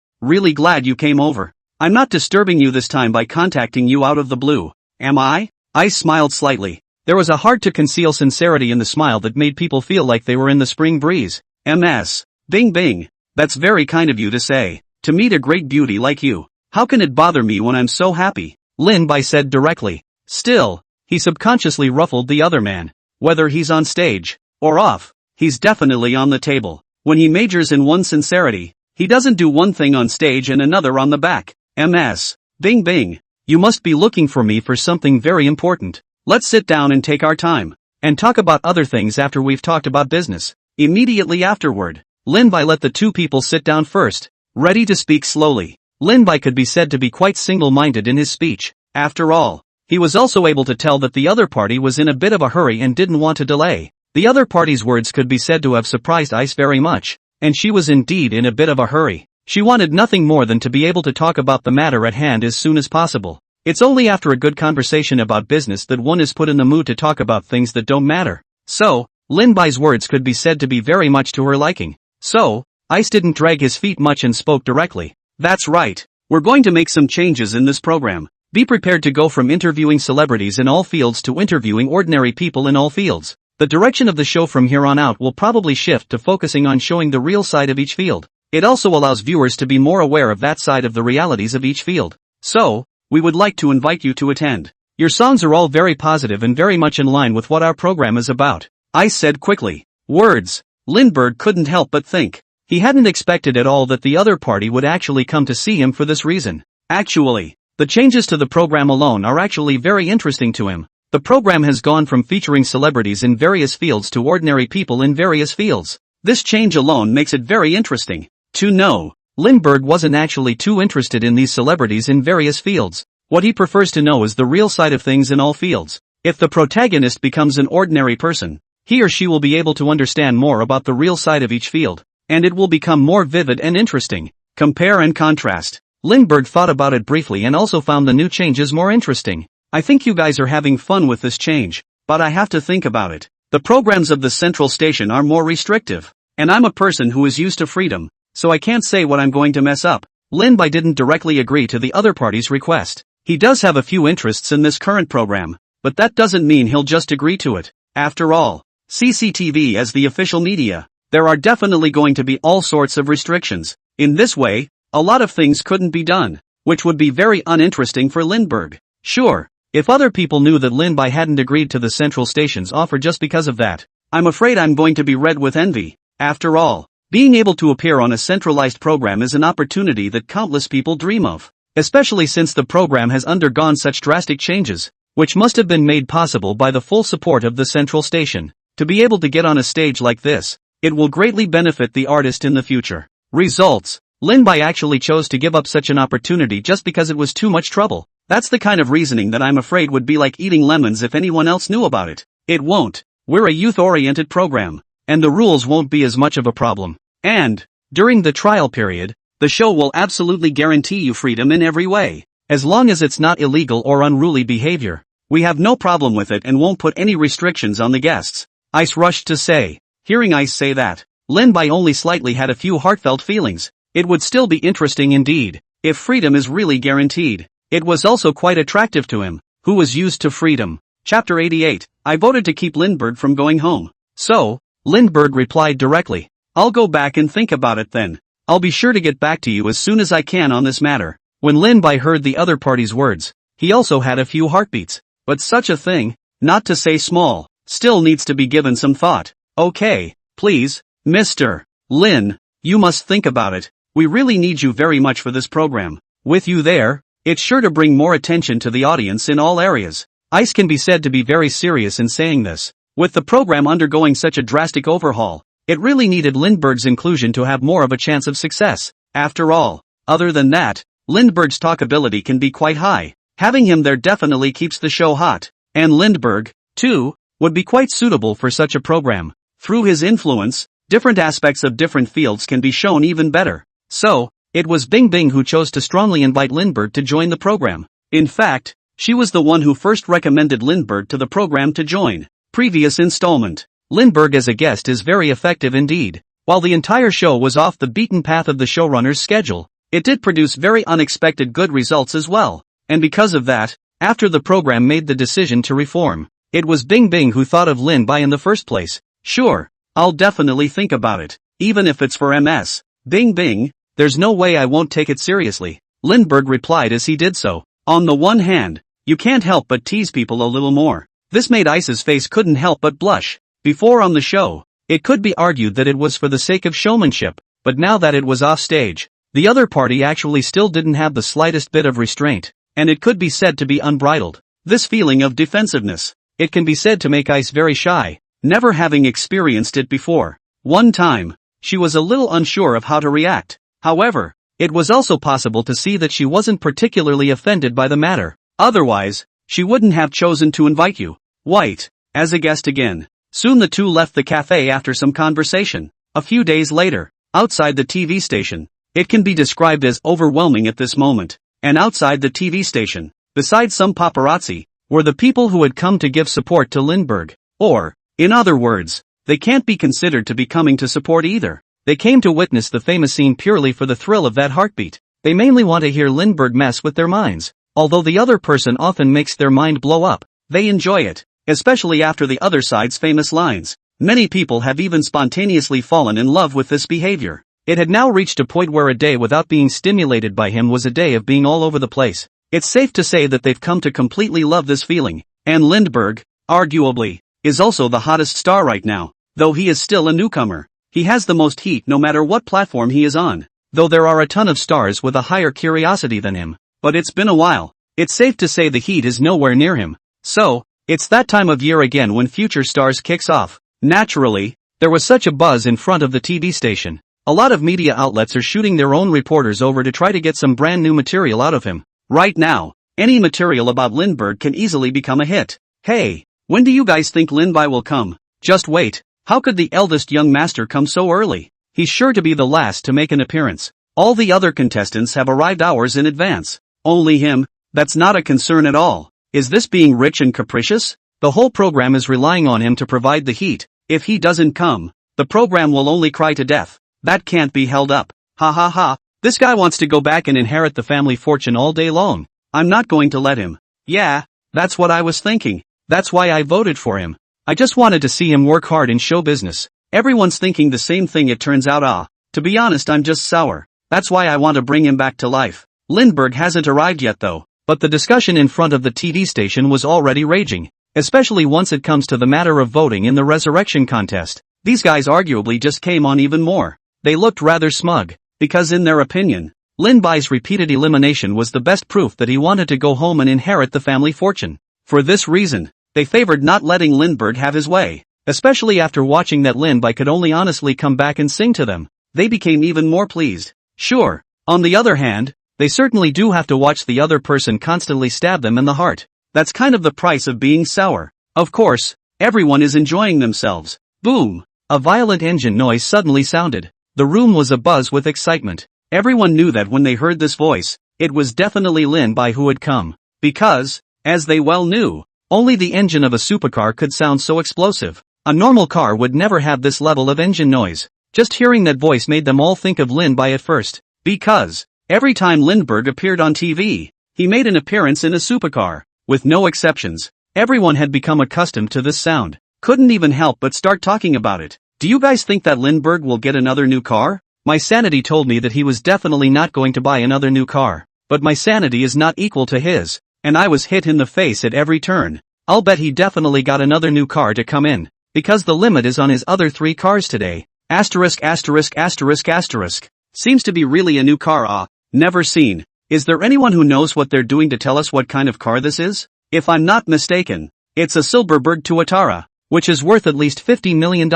glad you came over. I'm not disturbing you this time by contacting you out of the blue, am I? I smiled slightly. There was a hard-to-conceal sincerity in the smile that made people feel like they were in the spring breeze. MS. Bing Bing, that's very kind of you to say. To meet a great beauty like you. How can it bother me when I'm so happy? Lin Bai said directly. Still, he subconsciously ruffled the other man. Whether he's on stage or off, he's definitely on the table. When he majors in one sincerity, he doesn't do one thing on stage and another on the back. MS. Bing Bing, you must be looking for me for something very important. Let's sit down and take our time, and talk about other things after we've talked about business. Immediately afterward, Lin Bai let the two people sit down first, ready to speak slowly. Lin Bai could be said to be quite single-minded in his speech. After all, he was also able to tell that the other party was in a bit of a hurry and didn't want to delay. The other party's words could be said to have surprised Ice very much, and she was indeed in a bit of a hurry. She wanted nothing more than to be able to talk about the matter at hand as soon as possible. It's only after a good conversation about business that one is put in the mood to talk about things that don't matter. So, Lin Bai's words could be said to be very much to her liking. So, Ice didn't drag his feet much and spoke directly. That's right. We're going to make some changes in this program. Be prepared to go from interviewing celebrities in all fields to interviewing ordinary people in all fields. The direction of the show from here on out will probably shift to focusing on showing the real side of each field. It also allows viewers to be more aware of that side of the realities of each field. So, we would like to invite you to attend. Your songs are all very positive and very much in line with what our program is about. Ice said quickly. Words. Lindbergh couldn't help but think. He hadn't expected at all that the other party would actually come to see him for this reason. Actually, the changes to the program alone are actually very interesting to him. The program has gone from featuring celebrities in various fields to ordinary people in various fields. This change alone makes it very interesting. To know, Lindbergh wasn't actually too interested in these celebrities in various fields. What he prefers to know is the real side of things in all fields. If the protagonist becomes an ordinary person, he or she will be able to understand more about the real side of each field, and it will become more vivid and interesting. Compare and contrast. Lindbergh thought about it briefly and also found the new changes more interesting. I think you guys are having fun with this change, but I have to think about it. The programs of the central station are more restrictive, and I'm a person who is used to freedom, so I can't say what I'm going to mess up. Lindbergh didn't directly agree to the other party's request. He does have a few interests in this current program, but that doesn't mean he'll just agree to it. After all, CCTV as the official media, there are definitely going to be all sorts of restrictions. In this way, a lot of things couldn't be done, which would be very uninteresting for Lindbergh. Sure, if other people knew that Lindbergh hadn't agreed to the central station's offer just because of that, I'm afraid I'm going to be red with envy. After all, being able to appear on a centralized program is an opportunity that countless people dream of, especially since the program has undergone such drastic changes, which must have been made possible by the full support of the central station. To be able to get on a stage like this, it will greatly benefit the artist in the future. Results. Lindbergh actually chose to give up such an opportunity just because it was too much trouble. That's the kind of reasoning that I'm afraid would be like eating lemons if anyone else knew about it. It won't. We're a youth-oriented program, and the rules won't be as much of a problem. And, during the trial period, the show will absolutely guarantee you freedom in every way. As long as it's not illegal or unruly behavior, we have no problem with it and won't put any restrictions on the guests. Ice rushed to say. Hearing Ice say that, Lindbergh only slightly had a few heartfelt feelings. It would still be interesting indeed, if freedom is really guaranteed. It was also quite attractive to him, who was used to freedom. Chapter 88. I voted to keep Lindbergh from going home. So, Lindbergh replied directly. I'll go back and think about it then. I'll be sure to get back to you as soon as I can on this matter. When Lindbergh heard the other party's words, he also had a few heartbeats. But such a thing, not to say small, still needs to be given some thought. Okay, please, Mr. Lin, you must think about it. We really need you very much for this program. With you there, it's sure to bring more attention to the audience in all areas. Ice can be said to be very serious in saying this. With the program undergoing such a drastic overhaul, it really needed Lindbergh's inclusion to have more of a chance of success. After all, other than that, Lindbergh's talkability can be quite high. Having him there definitely keeps the show hot. And Lindbergh, too, would be quite suitable for such a program. Through his influence, different aspects of different fields can be shown even better. So, it was Bing Bing who chose to strongly invite Lindbergh to join the program. In fact, she was the one who first recommended Lindbergh to the program to join. Previous installment. Lindbergh as a guest is very effective indeed. While the entire show was off the beaten path of the showrunner's schedule, it did produce very unexpected good results as well. And because of that, after the program made the decision to reform, it was Bing Bing who thought of Lindbergh in the first place. Sure, I'll definitely think about it, even if it's for MS. Bing Bing, there's no way I won't take it seriously, Lindbergh replied as he did so. On the one hand, you can't help but tease people a little more. This made Ice's face couldn't help but blush. Before on the show, it could be argued that it was for the sake of showmanship, but now that it was off stage, the other party actually still didn't have the slightest bit of restraint, and it could be said to be unbridled. This feeling of defensiveness, it can be said to make Ice very shy, never having experienced it before. One time, she was a little unsure of how to react. However, it was also possible to see that she wasn't particularly offended by the matter. Otherwise, she wouldn't have chosen to invite you, White, as a guest again. Soon the two left the cafe after some conversation. A few days later, outside the TV station, it can be described as overwhelming at this moment. And outside the TV station, besides some paparazzi, were the people who had come to give support to Lindbergh. Or, in other words, they can't be considered to be coming to support either. They came to witness the famous scene purely for the thrill of that heartbeat. They mainly want to hear Lindbergh mess with their minds. Although the other person often makes their mind blow up, they enjoy it, especially after the other side's famous lines. Many people have even spontaneously fallen in love with this behavior. It had now reached a point where a day without being stimulated by him was a day of being all over the place. It's safe to say that they've come to completely love this feeling. And Lindbergh, arguably, is also the hottest star right now. though he is still a newcomer. He has the most heat no matter what platform he is on, though there are a ton of stars with a higher curiosity than him. But it's been a while. It's safe to say the heat is nowhere near him. So, it's that time of year again when Future Stars kicks off. Naturally, there was such a buzz in front of the TV station. A lot of media outlets are shooting their own reporters over to try to get some brand new material out of him. Right now, any material about Lindbergh can easily become a hit. Hey, when do you guys think Lin-Bai will come? Just wait. How could the eldest young master come so early? He's sure to be the last to make an appearance. All the other contestants have arrived hours in advance. Only him? That's not a concern at all. Is this being rich and capricious? The whole program is relying on him to provide the heat. If he doesn't come, the program will only cry to death. That can't be held up. Ha ha ha. This guy wants to go back and inherit the family fortune all day long. I'm not going to let him. Yeah, that's what I was thinking. That's why I voted for him. I just wanted to see him work hard in show business. Everyone's thinking the same thing, it turns out. To be honest, I'm just sour. That's why I want to bring him back to life. Lindbergh hasn't arrived yet though. But the discussion in front of the TV station was already raging, especially once it comes to the matter of voting in the resurrection contest. These guys arguably just came on even more. They looked rather smug, because in their opinion, Lin-Bai's repeated elimination was the best proof that he wanted to go home and inherit the family fortune. For this reason, they favored not letting Lindbergh have his way, especially after watching that Lin-Bai could only honestly come back and sing to them. They became even more pleased. Sure, on the other hand, they certainly do have to watch the other person constantly stab them in the heart. That's kind of the price of being sour. Of course, everyone is enjoying themselves. Boom! A violent engine noise suddenly sounded. The room was abuzz with excitement. Everyone knew that when they heard this voice, it was definitely Lin-Bai who had come. Because, as they well knew, only the engine of a supercar could sound so explosive. A normal car would never have this level of engine noise. Just hearing that voice made them all think of Lin-Bai at first. Because every time Lindbergh appeared on TV, he made an appearance in a supercar. With no exceptions, everyone had become accustomed to this sound. Couldn't even help but start talking about it. Do you guys think that Lindbergh will get another new car? My sanity told me that he was definitely not going to buy another new car. But my sanity is not equal to his, and I was hit in the face at every turn. I'll bet he definitely got another new car to come in, because the limit is on his other 3 cars today. Asterisk asterisk asterisk asterisk. Seems to be really a new car. Never seen. Is there anyone who knows what they're doing to tell us what kind of car this is? If I'm not mistaken, it's a Silverbird Tuatara, which is worth at least $50 million.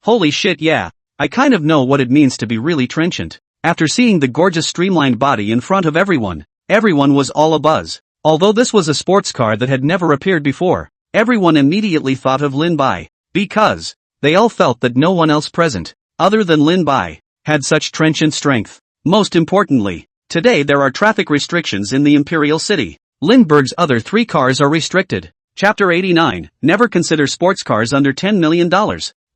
Holy shit, yeah. I kind of know what it means to be really trenchant. After seeing the gorgeous streamlined body in front of everyone was all abuzz. Although this was a sports car that had never appeared before, everyone immediately thought of Lin-Bai, because they all felt that no one else present, other than Lin-Bai, had such trenchant strength. Most importantly, today there are traffic restrictions in the Imperial City. Lindbergh's other 3 cars are restricted. Chapter 89, never consider sports cars under $10 million.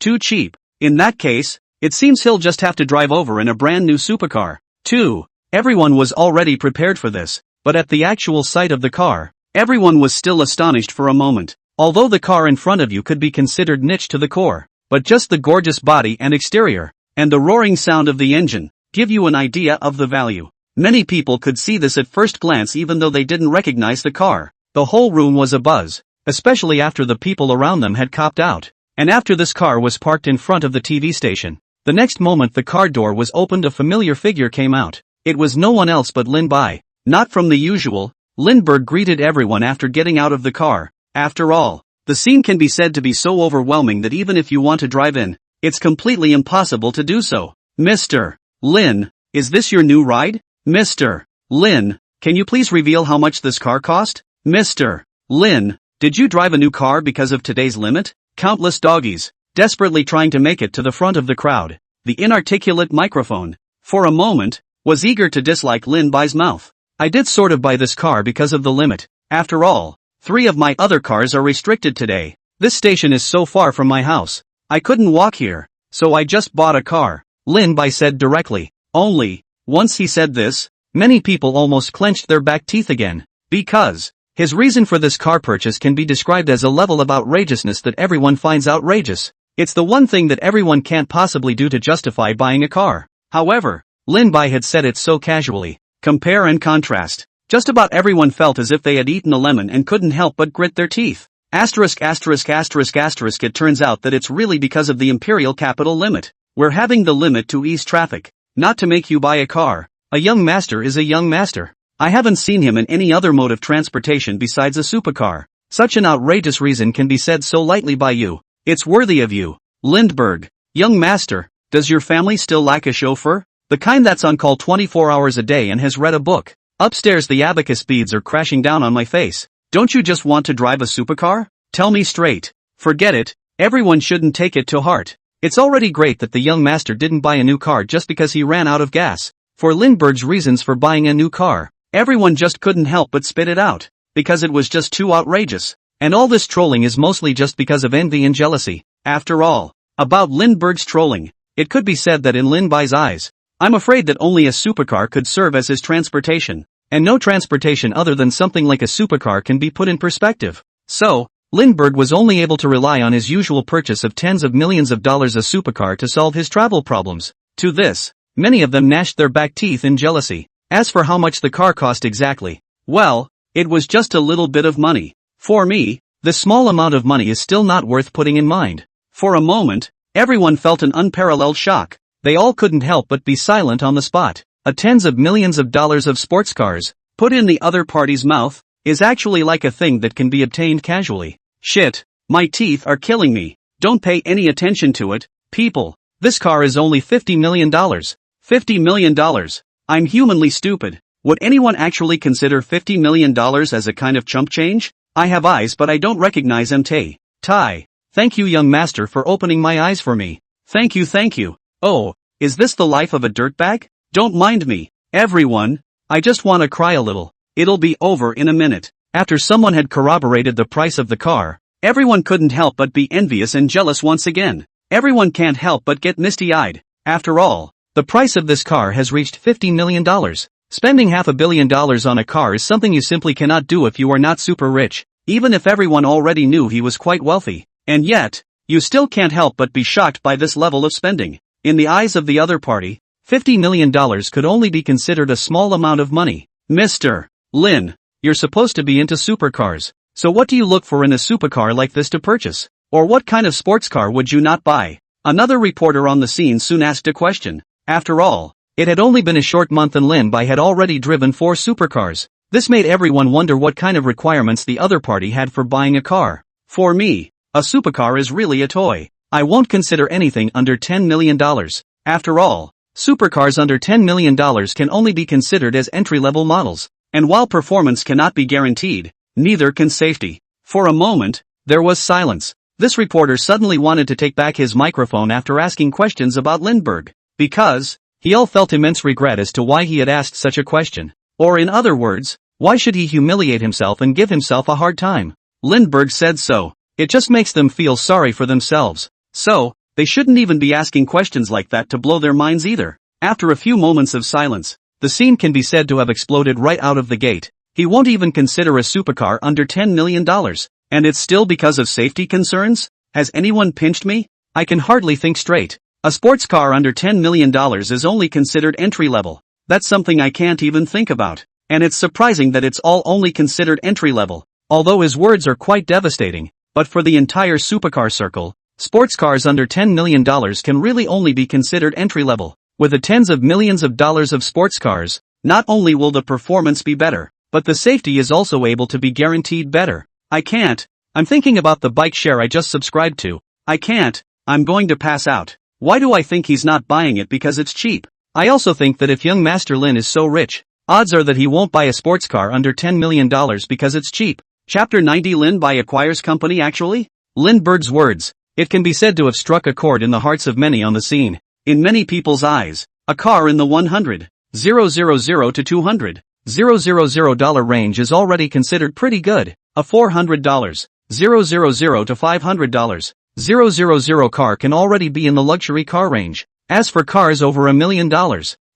Too cheap. In that case, it seems he'll just have to drive over in a brand new supercar. 2. Everyone was already prepared for this, but at the actual sight of the car, everyone was still astonished for a moment. Although the car in front of you could be considered niche to the core, but just the gorgeous body and exterior, and the roaring sound of the engine, give you an idea of the value. Many people could see this at first glance even though they didn't recognize the car. The whole room was abuzz, especially after the people around them had copped out. And after this car was parked in front of the TV station, the next moment the car door was opened, a familiar figure came out. It was no one else but Lin-Bai. Not from the usual. Lindbergh greeted everyone after getting out of the car. After all, the scene can be said to be so overwhelming that even if you want to drive in, it's completely impossible to do so. Mr. Lin, is this your new ride? Mr. Lin, can you please reveal how much this car cost? Mr. Lin, did you drive a new car because of today's limit? Countless doggies, desperately trying to make it to the front of the crowd. The inarticulate microphone, for a moment, was eager to dislike Lin-Bai's mouth. I did sort of buy this car because of the limit. After all, 3 of my other cars are restricted today. This station is so far from my house. I couldn't walk here, so I just bought a car. Lin-Bai said directly. Only, once he said this, many people almost clenched their back teeth again. Because his reason for this car purchase can be described as a level of outrageousness that everyone finds outrageous. It's the one thing that everyone can't possibly do to justify buying a car. However, Lin-Bai had said it so casually. Compare and contrast. Just about everyone felt as if they had eaten a lemon and couldn't help but grit their teeth. It turns out that it's really because of the imperial capital limit. We're having the limit to ease traffic, not to make you buy a car. A young master is a young master. I haven't seen him in any other mode of transportation besides a supercar. Such an outrageous reason can be said so lightly by you. It's worthy of you. Lindbergh. Young master, does your family still lack a chauffeur? The kind that's on call 24 hours a day and has read a book. Upstairs the abacus beads are crashing down on my face. Don't you just want to drive a supercar? Tell me straight. Forget it, everyone shouldn't take it to heart. It's already great that the young master didn't buy a new car just because he ran out of gas. For Lindbergh's reasons for buying a new car, everyone just couldn't help but spit it out. Because it was just too outrageous. And all this trolling is mostly just because of envy and jealousy. After all, about Lindbergh's trolling, it could be said that in Lindbergh's eyes, I'm afraid that only a supercar could serve as his transportation. And no transportation other than something like a supercar can be put in perspective. So, Lindbergh was only able to rely on his usual purchase of tens of millions of dollars a supercar to solve his travel problems. To this, many of them gnashed their back teeth in jealousy. As for how much the car cost exactly, well, it was just a little bit of money. For me, this small amount of money is still not worth putting in mind. For a moment, everyone felt an unparalleled shock. They all couldn't help but be silent on the spot. A tens of millions of dollars of sports cars, put in the other party's mouth, is actually like a thing that can be obtained casually. Shit, my teeth are killing me. Don't pay any attention to it, people. This car is only $50 million. $50 million. I'm humanly stupid. Would anyone actually consider $50 million as a kind of chump change? I have eyes but I don't recognize them. Tai. Thank you young master for opening my eyes for me. Thank you. Oh, is this the life of a dirtbag? Don't mind me, everyone. I just wanna cry a little. It'll be over in a minute. After someone had corroborated the price of the car, everyone couldn't help but be envious and jealous once again. Everyone can't help but get misty-eyed. After all, the price of this car has reached $50 million. Spending $500 million on a car is something you simply cannot do if you are not super rich, even if everyone already knew he was quite wealthy. And yet, you still can't help but be shocked by this level of spending. In the eyes of the other party, $50 million could only be considered a small amount of money. Mr. Lin, you're supposed to be into supercars, so what do you look for in a supercar like this to purchase? Or what kind of sports car would you not buy? Another reporter on the scene soon asked a question. After all, it had only been a short month and Lin Bai had already driven 4 supercars. This made everyone wonder what kind of requirements the other party had for buying a car. For me, a supercar is really a toy. I won't consider anything under $10 million. After all, supercars under $10 million can only be considered as entry-level models. And while performance cannot be guaranteed, neither can safety. For a moment, there was silence. This reporter suddenly wanted to take back his microphone after asking questions about Lindbergh. Because, he all felt immense regret as to why he had asked such a question. Or in other words, why should he humiliate himself and give himself a hard time? Lindbergh said so. It just makes them feel sorry for themselves. So, they shouldn't even be asking questions like that to blow their minds either. After a few moments of silence, the scene can be said to have exploded right out of the gate. He won't even consider a supercar under $10 million. And it's still because of safety concerns? Has anyone pinched me? I can hardly think straight. A sports car under $10 million is only considered entry-level. That's something I can't even think about. And it's surprising that it's all only considered entry-level. Although his words are quite devastating. But for the entire supercar circle, sports cars under $10 million can really only be considered entry-level. With the tens of millions of dollars of sports cars, not only will the performance be better, but the safety is also able to be guaranteed better. I can't. I'm thinking about the bike share I just subscribed to. I can't. I'm going to pass out. Why do I think he's not buying it because it's cheap? I also think that if young Master Lin is so rich, odds are that he won't buy a sports car under $10 million because it's cheap. Chapter 90 Lin Bai acquires company actually? Lindbergh's words. It can be said to have struck a chord in the hearts of many on the scene. In many people's eyes, a car in the $100,000 to $200,000 range is already considered pretty good. A $400,000 to $500,000 car can already be in the luxury car range. As for cars over $1 million,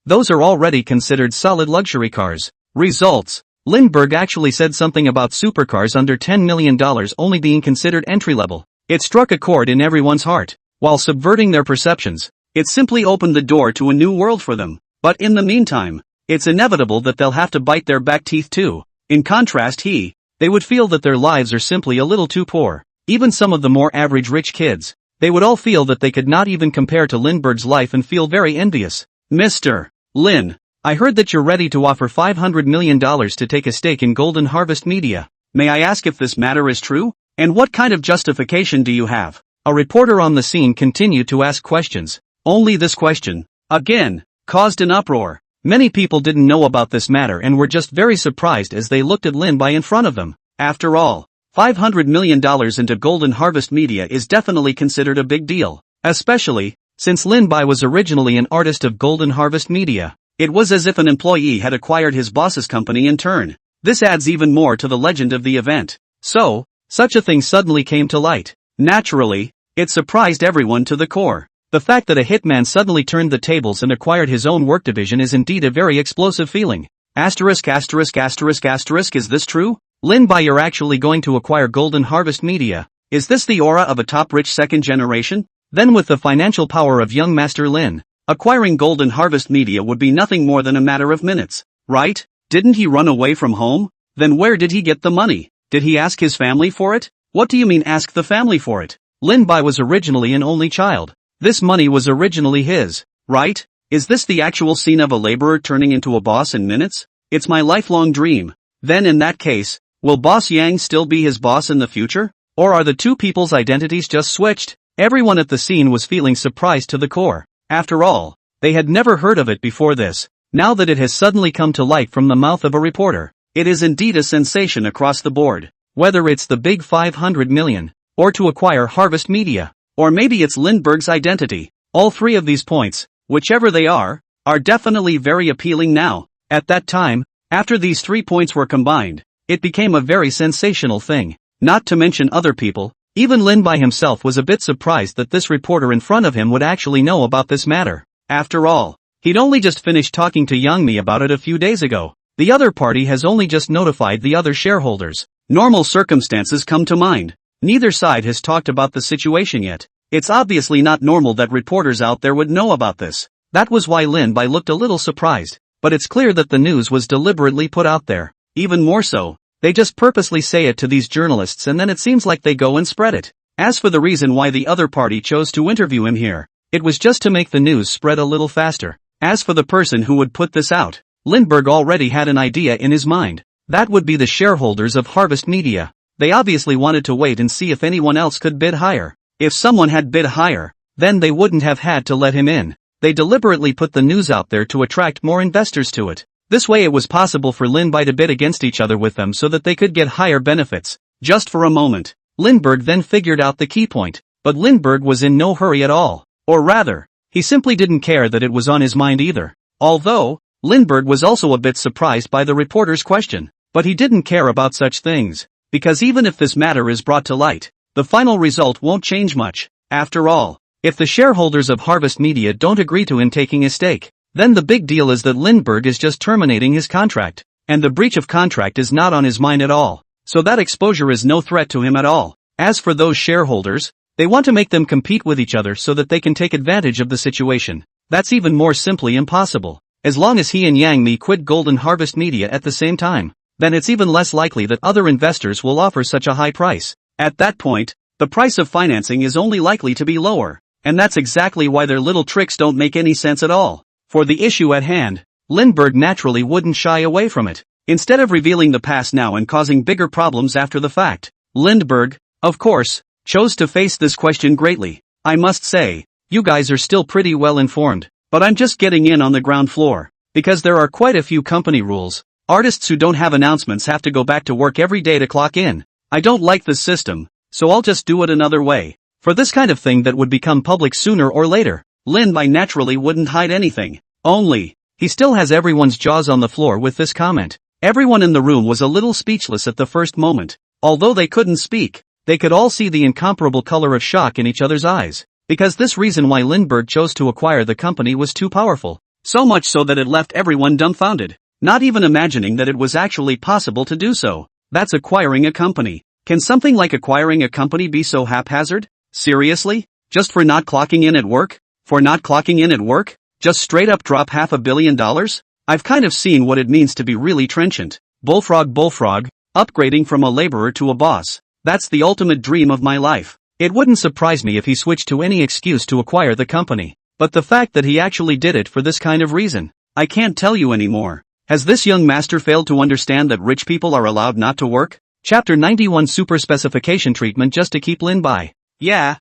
those are already considered solid luxury cars. Results. Lindbergh actually said something about supercars under $10 million only being considered entry-level. It struck a chord in everyone's heart. While subverting their perceptions, it simply opened the door to a new world for them. But in the meantime, it's inevitable that they'll have to bite their back teeth too. In contrast They would feel that their lives are simply a little too poor. Even some of the more average rich kids. They would all feel that they could not even compare to Lindbergh's life and feel very envious. Mr. Lin, I heard that you're ready to offer $500 million to take a stake in Golden Harvest Media. May I ask if this matter is true? And what kind of justification do you have? A reporter on the scene continued to ask questions. Only this question, again, caused an uproar. Many people didn't know about this matter and were just very surprised as they looked at Lin Bai in front of them. After all, $500 million into Golden Harvest Media is definitely considered a big deal. Especially, since Lin Bai was originally an artist of Golden Harvest Media. It was as if an employee had acquired his boss's company in turn. This adds even more to the legend of the event. So, such a thing suddenly came to light. Naturally, it surprised everyone to the core. The fact that a hitman suddenly turned the tables and acquired his own work division is indeed a very explosive feeling. Is this true? Lin Bai, you're actually going to acquire Golden Harvest Media. Is this the aura of a top rich second generation? Then with the financial power of young Master Lin, acquiring Golden Harvest Media would be nothing more than a matter of minutes, right? Didn't he run away from home? Then where did he get the money? Did he ask his family for it? What do you mean ask the family for it? Lin Bai was originally an only child. This money was originally his, right? Is this the actual scene of a laborer turning into a boss in minutes? It's my lifelong dream. Then in that case, will Boss Yang still be his boss in the future? Or are the two people's identities just switched? Everyone at the scene was feeling surprised to the core. After all, they had never heard of it before this. Now that it has suddenly come to light from the mouth of a reporter, it is indeed a sensation across the board. Whether it's the big 500 million, or to acquire Harvest Media, or maybe it's Lindbergh's identity, all three of these points, whichever they are definitely very appealing now. At that time, after these 3 points were combined, it became a very sensational thing. Not to mention other people, even Lin Bai himself was a bit surprised that this reporter in front of him would actually know about this matter. After all, he'd only just finished talking to Yang Mi about it a few days ago. The other party has only just notified the other shareholders. Normal circumstances come to mind. Neither side has talked about the situation yet. It's obviously not normal that reporters out there would know about this. That was why Lin Bai looked a little surprised. But it's clear that the news was deliberately put out there. Even more so, they just purposely say it to these journalists and then it seems like they go and spread it. As for the reason why the other party chose to interview him here, it was just to make the news spread a little faster. As for the person who would put this out, Lindbergh already had an idea in his mind. That would be the shareholders of Harvest Media. They obviously wanted to wait and see if anyone else could bid higher. If someone had bid higher, then they wouldn't have had to let him in. They deliberately put the news out there to attract more investors to it. This way it was possible for Lin Bai to bid against each other with them so that they could get higher benefits. Just for a moment, Lindbergh then figured out the key point. But Lindbergh was in no hurry at all. Or rather, he simply didn't care that it was on his mind either. Although, Lindbergh was also a bit surprised by the reporter's question. But he didn't care about such things. Because even if this matter is brought to light, the final result won't change much. After all, if the shareholders of Harvest Media don't agree to him taking a stake, then the big deal is that Lindbergh is just terminating his contract, and the breach of contract is not on his mind at all, so that exposure is no threat to him at all. As for those shareholders, they want to make them compete with each other so that they can take advantage of the situation. That's even more simply impossible. As long as he and Yang Mi quit Golden Harvest Media at the same time, then it's even less likely that other investors will offer such a high price. At that point, the price of financing is only likely to be lower. And that's exactly why their little tricks don't make any sense at all. For the issue at hand, Lindbergh naturally wouldn't shy away from it. Instead of revealing the past now and causing bigger problems after the fact, Lindbergh, of course, chose to face this question greatly. I must say, you guys are still pretty well informed, but I'm just getting in on the ground floor. Because there are quite a few company rules. Artists who don't have announcements have to go back to work every day to clock in. I don't like this system, so I'll just do it another way. For this kind of thing that would become public sooner or later, Lin Bai naturally wouldn't hide anything. Only, he still has everyone's jaws on the floor with this comment. Everyone in the room was a little speechless at the first moment. Although they couldn't speak, they could all see the incomparable color of shock in each other's eyes. Because this reason why Lindbergh chose to acquire the company was too powerful. So much so that it left everyone dumbfounded. Not even imagining that it was actually possible to do so. That's acquiring a company. Can something like acquiring a company be so haphazard? Seriously? Just for not clocking in at work? For not clocking in at work? Just straight up drop $500 million? I've kind of seen what it means to be really trenchant. Bullfrog. Upgrading from a laborer to a boss. That's the ultimate dream of my life. It wouldn't surprise me if he switched to any excuse to acquire the company. But the fact that he actually did it for this kind of reason, I can't tell you anymore. Has this young master failed to understand that rich people are allowed not to work? Chapter 91 Super Specification Treatment just to keep Lin by. Yeah.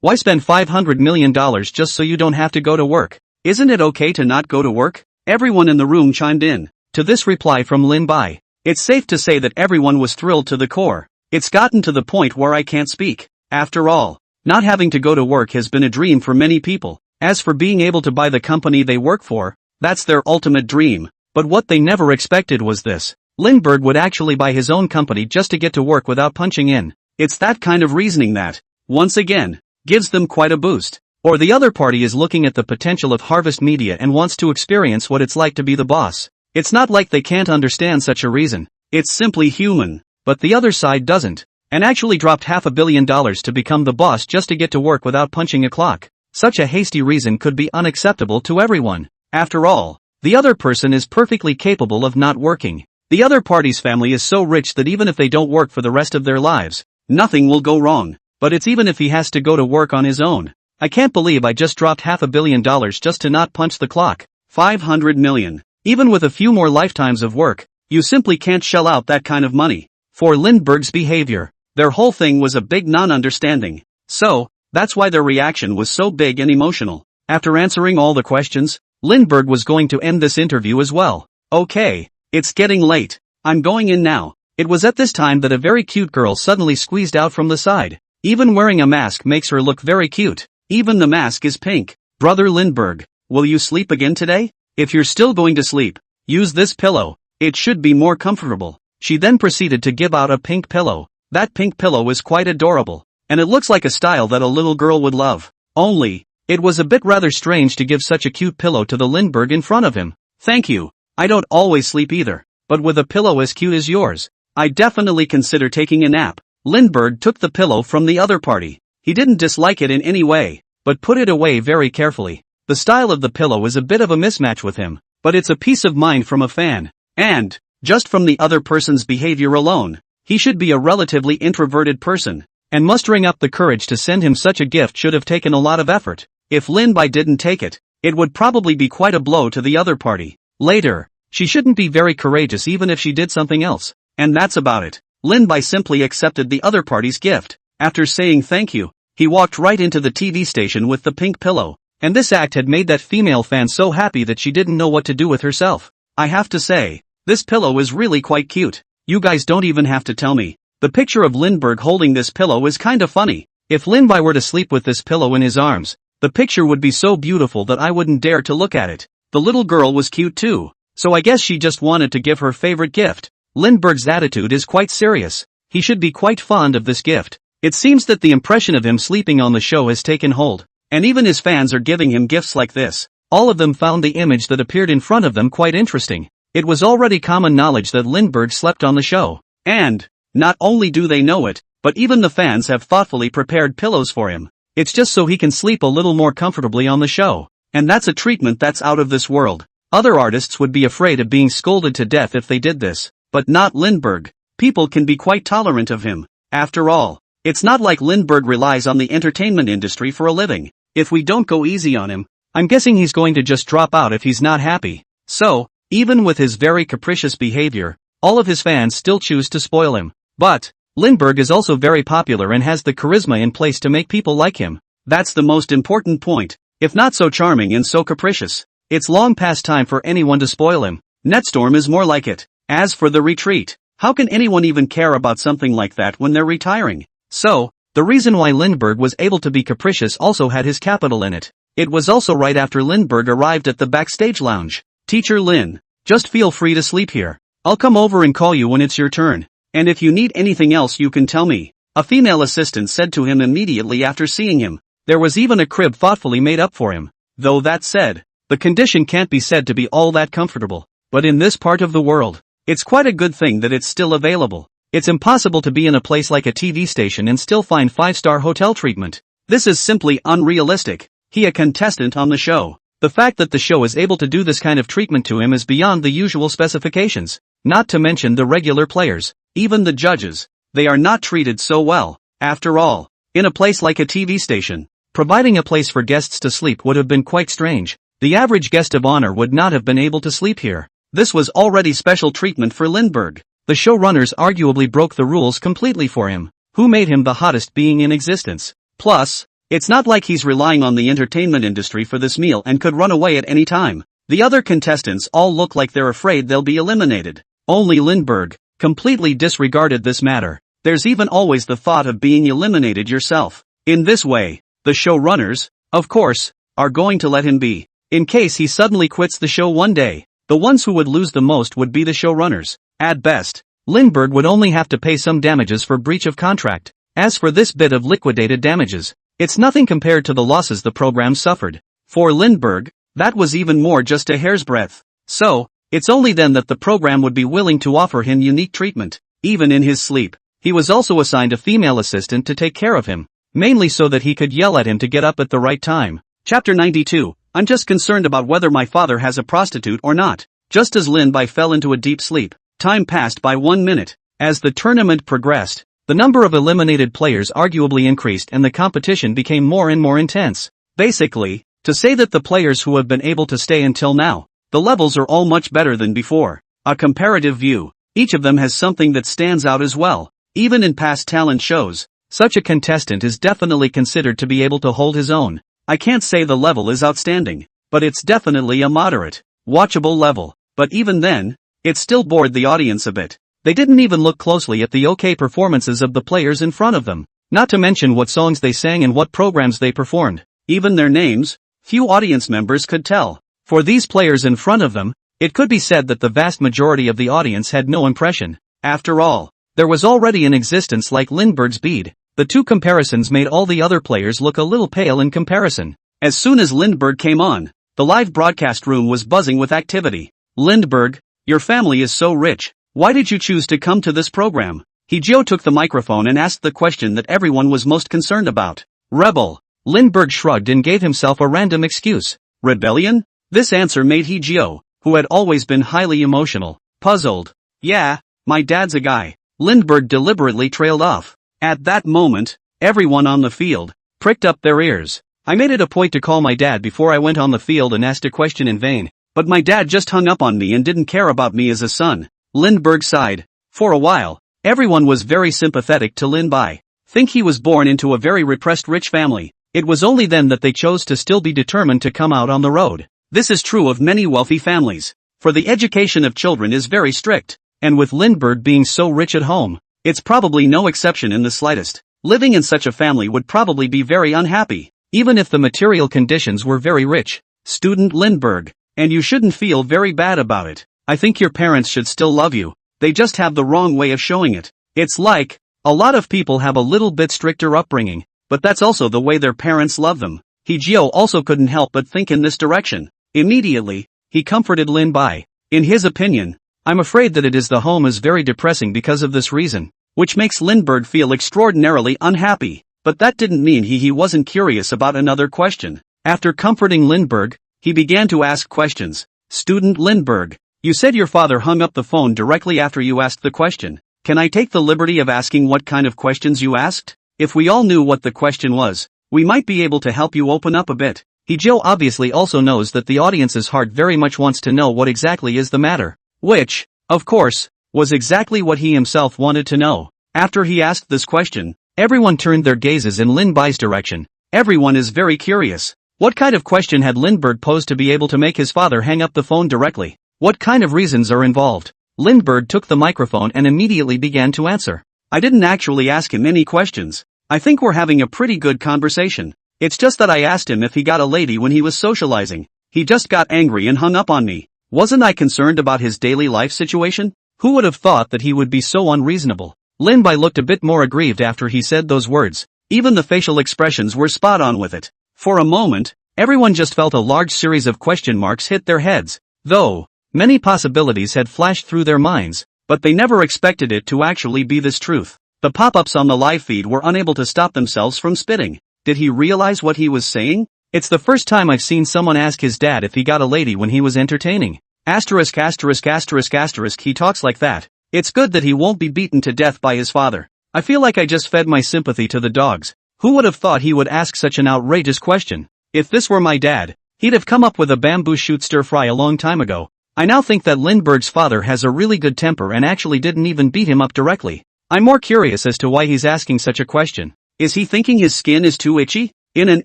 Why spend $500 million just so you don't have to go to work? Isn't it okay to not go to work? Everyone in the room chimed in. To this reply from Lin Bai, it's safe to say that everyone was thrilled to the core. It's gotten to the point where I can't speak. After all, not having to go to work has been a dream for many people. As for being able to buy the company they work for, that's their ultimate dream. But what they never expected was this. Lindbergh would actually buy his own company just to get to work without punching in. It's that kind of reasoning that, once again, gives them quite a boost. Or the other party is looking at the potential of Harvest Media and wants to experience what it's like to be the boss. It's not like they can't understand such a reason. It's simply human. But the other side doesn't. And actually dropped $500 million to become the boss just to get to work without punching a clock. Such a hasty reason could be unacceptable to everyone. After all, the other person is perfectly capable of not working. The other party's family is so rich that even if they don't work for the rest of their lives, nothing will go wrong. But it's even if he has to go to work on his own. I can't believe I just dropped $500 million just to not punch the clock. 500 million. Even with a few more lifetimes of work, you simply can't shell out that kind of money. For Lindbergh's behavior, their whole thing was a big non-understanding. So, that's why their reaction was so big and emotional. After answering all the questions, Lindbergh was going to end this interview as well. Okay, it's getting late. I'm going in now. It was at this time that a very cute girl suddenly squeezed out from the side. Even wearing a mask makes her look very cute. Even the mask is pink. Brother Lindbergh, will you sleep again today? If you're still going to sleep, use this pillow. It should be more comfortable. She then proceeded to give out a pink pillow. That pink pillow is quite adorable. And it looks like a style that a little girl would love. Only, it was a bit rather strange to give such a cute pillow to the Lindbergh in front of him. Thank you. I don't always sleep either. But with a pillow as cute as yours, I definitely consider taking a nap. Lindbergh took the pillow from the other party. He didn't dislike it in any way, but put it away very carefully. The style of the pillow is a bit of a mismatch with him, but it's a peace of mind from a fan. And, just from the other person's behavior alone, he should be a relatively introverted person. And mustering up the courage to send him such a gift should have taken a lot of effort. If Lin Bai didn't take it, it would probably be quite a blow to the other party. Later, she shouldn't be very courageous even if she did something else. And that's about it. Lin Bai simply accepted the other party's gift. After saying thank you, he walked right into the TV station with the pink pillow. And this act had made that female fan so happy that she didn't know what to do with herself. I have to say, this pillow is really quite cute. You guys don't even have to tell me. The picture of Lindbergh holding this pillow is kinda funny. If Lin Bai were to sleep with this pillow in his arms, the picture would be so beautiful that I wouldn't dare to look at it. The little girl was cute too, so I guess she just wanted to give her favorite gift. Lindbergh's attitude is quite serious. He should be quite fond of this gift. It seems that the impression of him sleeping on the show has taken hold, and even his fans are giving him gifts like this. All of them found the image that appeared in front of them quite interesting. It was already common knowledge that Lindbergh slept on the show. And, not only do they know it, but even the fans have thoughtfully prepared pillows for him. It's just so he can sleep a little more comfortably on the show. And that's a treatment that's out of this world. Other artists would be afraid of being scolded to death if they did this. But not Lindbergh. People can be quite tolerant of him. After all, it's not like Lindbergh relies on the entertainment industry for a living. If we don't go easy on him, I'm guessing he's going to just drop out if he's not happy. So, even with his very capricious behavior, all of his fans still choose to spoil him. But, Lindbergh is also very popular and has the charisma in place to make people like him. That's the most important point. If not so charming and so capricious, it's long past time for anyone to spoil him. Netstorm is more like it. As for the retreat, how can anyone even care about something like that when they're retiring? So, the reason why Lindbergh was able to be capricious also had his capital in it. It was also right after Lindbergh arrived at the backstage lounge. Teacher Lin, just feel free to sleep here. I'll come over and call you when it's your turn. And if you need anything else you can tell me, a female assistant said to him immediately after seeing him. There was even a crib thoughtfully made up for him. Though that said, the condition can't be said to be all that comfortable. But in this part of the world, it's quite a good thing that it's still available. It's impossible to be in a place like a TV station and still find 5-star hotel treatment. This is simply unrealistic. He a contestant on the show. The fact that the show is able to do this kind of treatment to him is beyond the usual specifications. Not to mention the regular players, even the judges. They are not treated so well. After all, in a place like a TV station, providing a place for guests to sleep would have been quite strange. The average guest of honor would not have been able to sleep here. This was already special treatment for Lindbergh. The showrunners arguably broke the rules completely for him, who made him the hottest being in existence. Plus, it's not like he's relying on the entertainment industry for this meal and could run away at any time. The other contestants all look like they're afraid they'll be eliminated. Only Lindbergh completely disregarded this matter. There's even always the thought of being eliminated yourself. In this way, the showrunners, of course, are going to let him be. In case he suddenly quits the show one day, the ones who would lose the most would be the showrunners. At best, Lindbergh would only have to pay some damages for breach of contract. As for this bit of liquidated damages, it's nothing compared to the losses the program suffered. For Lindbergh, that was even more, just a hair's breadth. So, it's only then that the program would be willing to offer him unique treatment. Even in his sleep, he was also assigned a female assistant to take care of him, mainly so that he could yell at him to get up at the right time. Chapter 92. I'm just concerned about whether my father has a prostitute or not. Just as Lin-Bai fell into a deep sleep, time passed by 1 minute. As the tournament progressed, the number of eliminated players arguably increased and the competition became more and more intense. Basically, to say that the players who have been able to stay until now, the levels are all much better than before. A comparative view. Each of them has something that stands out as well. Even in past talent shows, such a contestant is definitely considered to be able to hold his own. I can't say the level is outstanding, but it's definitely a moderate, watchable level. But even then, it still bored the audience a bit. They didn't even look closely at the okay performances of the players in front of them, not to mention what songs they sang and what programs they performed. Even their names, few audience members could tell. For these players in front of them, it could be said that the vast majority of the audience had no impression. After all, there was already in existence like Lindbergh's bead. The two comparisons made all the other players look a little pale in comparison. As soon as Lindbergh came on, the live broadcast room was buzzing with activity. Lindbergh, your family is so rich. Why did you choose to come to this program? Hee-jio took the microphone and asked the question that everyone was most concerned about. Rebel. Lindbergh shrugged and gave himself a random excuse. Rebellion? This answer made Hee-jio, who had always been highly emotional, puzzled. Yeah, my dad's a guy. Lindbergh deliberately trailed off. At that moment, everyone on the field pricked up their ears. I made it a point to call my dad before I went on the field and asked a question in vain, but my dad just hung up on me and didn't care about me as a son. Lindbergh sighed. For a while, everyone was very sympathetic to Lin-Bai. Think he was born into a very repressed rich family. It was only then that they chose to still be determined to come out on the road. This is true of many wealthy families. For the education of children is very strict, and with Lindbergh being so rich at home, it's probably no exception in the slightest. Living in such a family would probably be very unhappy, even if the material conditions were very rich. Student Lindbergh, and you shouldn't feel very bad about it. I think your parents should still love you, they just have the wrong way of showing it. It's like, a lot of people have a little bit stricter upbringing, but that's also the way their parents love them. Hee-jio also couldn't help but think in this direction. Immediately, he comforted Lin-Bai. In his opinion, I'm afraid that it is the home is very depressing because of this reason, which makes Lindbergh feel extraordinarily unhappy. But that didn't mean he wasn't curious about another question. After comforting Lindbergh, he began to ask questions. Student Lindbergh, you said your father hung up the phone directly after you asked the question. Can I take the liberty of asking what kind of questions you asked? If we all knew what the question was, we might be able to help you open up a bit. Hee-jio obviously also knows that the audience's heart very much wants to know what exactly is the matter. Which, of course, was exactly what he himself wanted to know. After he asked this question, everyone turned their gazes in Lin-Bai's direction. Everyone is very curious. What kind of question had Lindbergh posed to be able to make his father hang up the phone directly? What kind of reasons are involved? Lindbergh took the microphone and immediately began to answer. I didn't actually ask him any questions. I think we're having a pretty good conversation. It's just that I asked him if he got a lady when he was socializing. He just got angry and hung up on me. Wasn't I concerned about his daily life situation? Who would have thought that he would be so unreasonable? Lin-Bai looked a bit more aggrieved after he said those words. Even the facial expressions were spot on with it. For a moment, everyone just felt a large series of question marks hit their heads. Though, many possibilities had flashed through their minds, but they never expected it to actually be this truth. The pop-ups on the live feed were unable to stop themselves from spitting. Did he realize what he was saying? It's the first time I've seen someone ask his dad if he got a lady when he was entertaining. Asterisk asterisk asterisk asterisk he talks like that. It's good that he won't be beaten to death by his father. I feel like I just fed my sympathy to the dogs. Who would have thought he would ask such an outrageous question? If this were my dad, he'd have come up with a bamboo shoot stir fry a long time ago. I now think that Lindbergh's father has a really good temper and actually didn't even beat him up directly. I'm more curious as to why he's asking such a question. Is he thinking his skin is too itchy? In an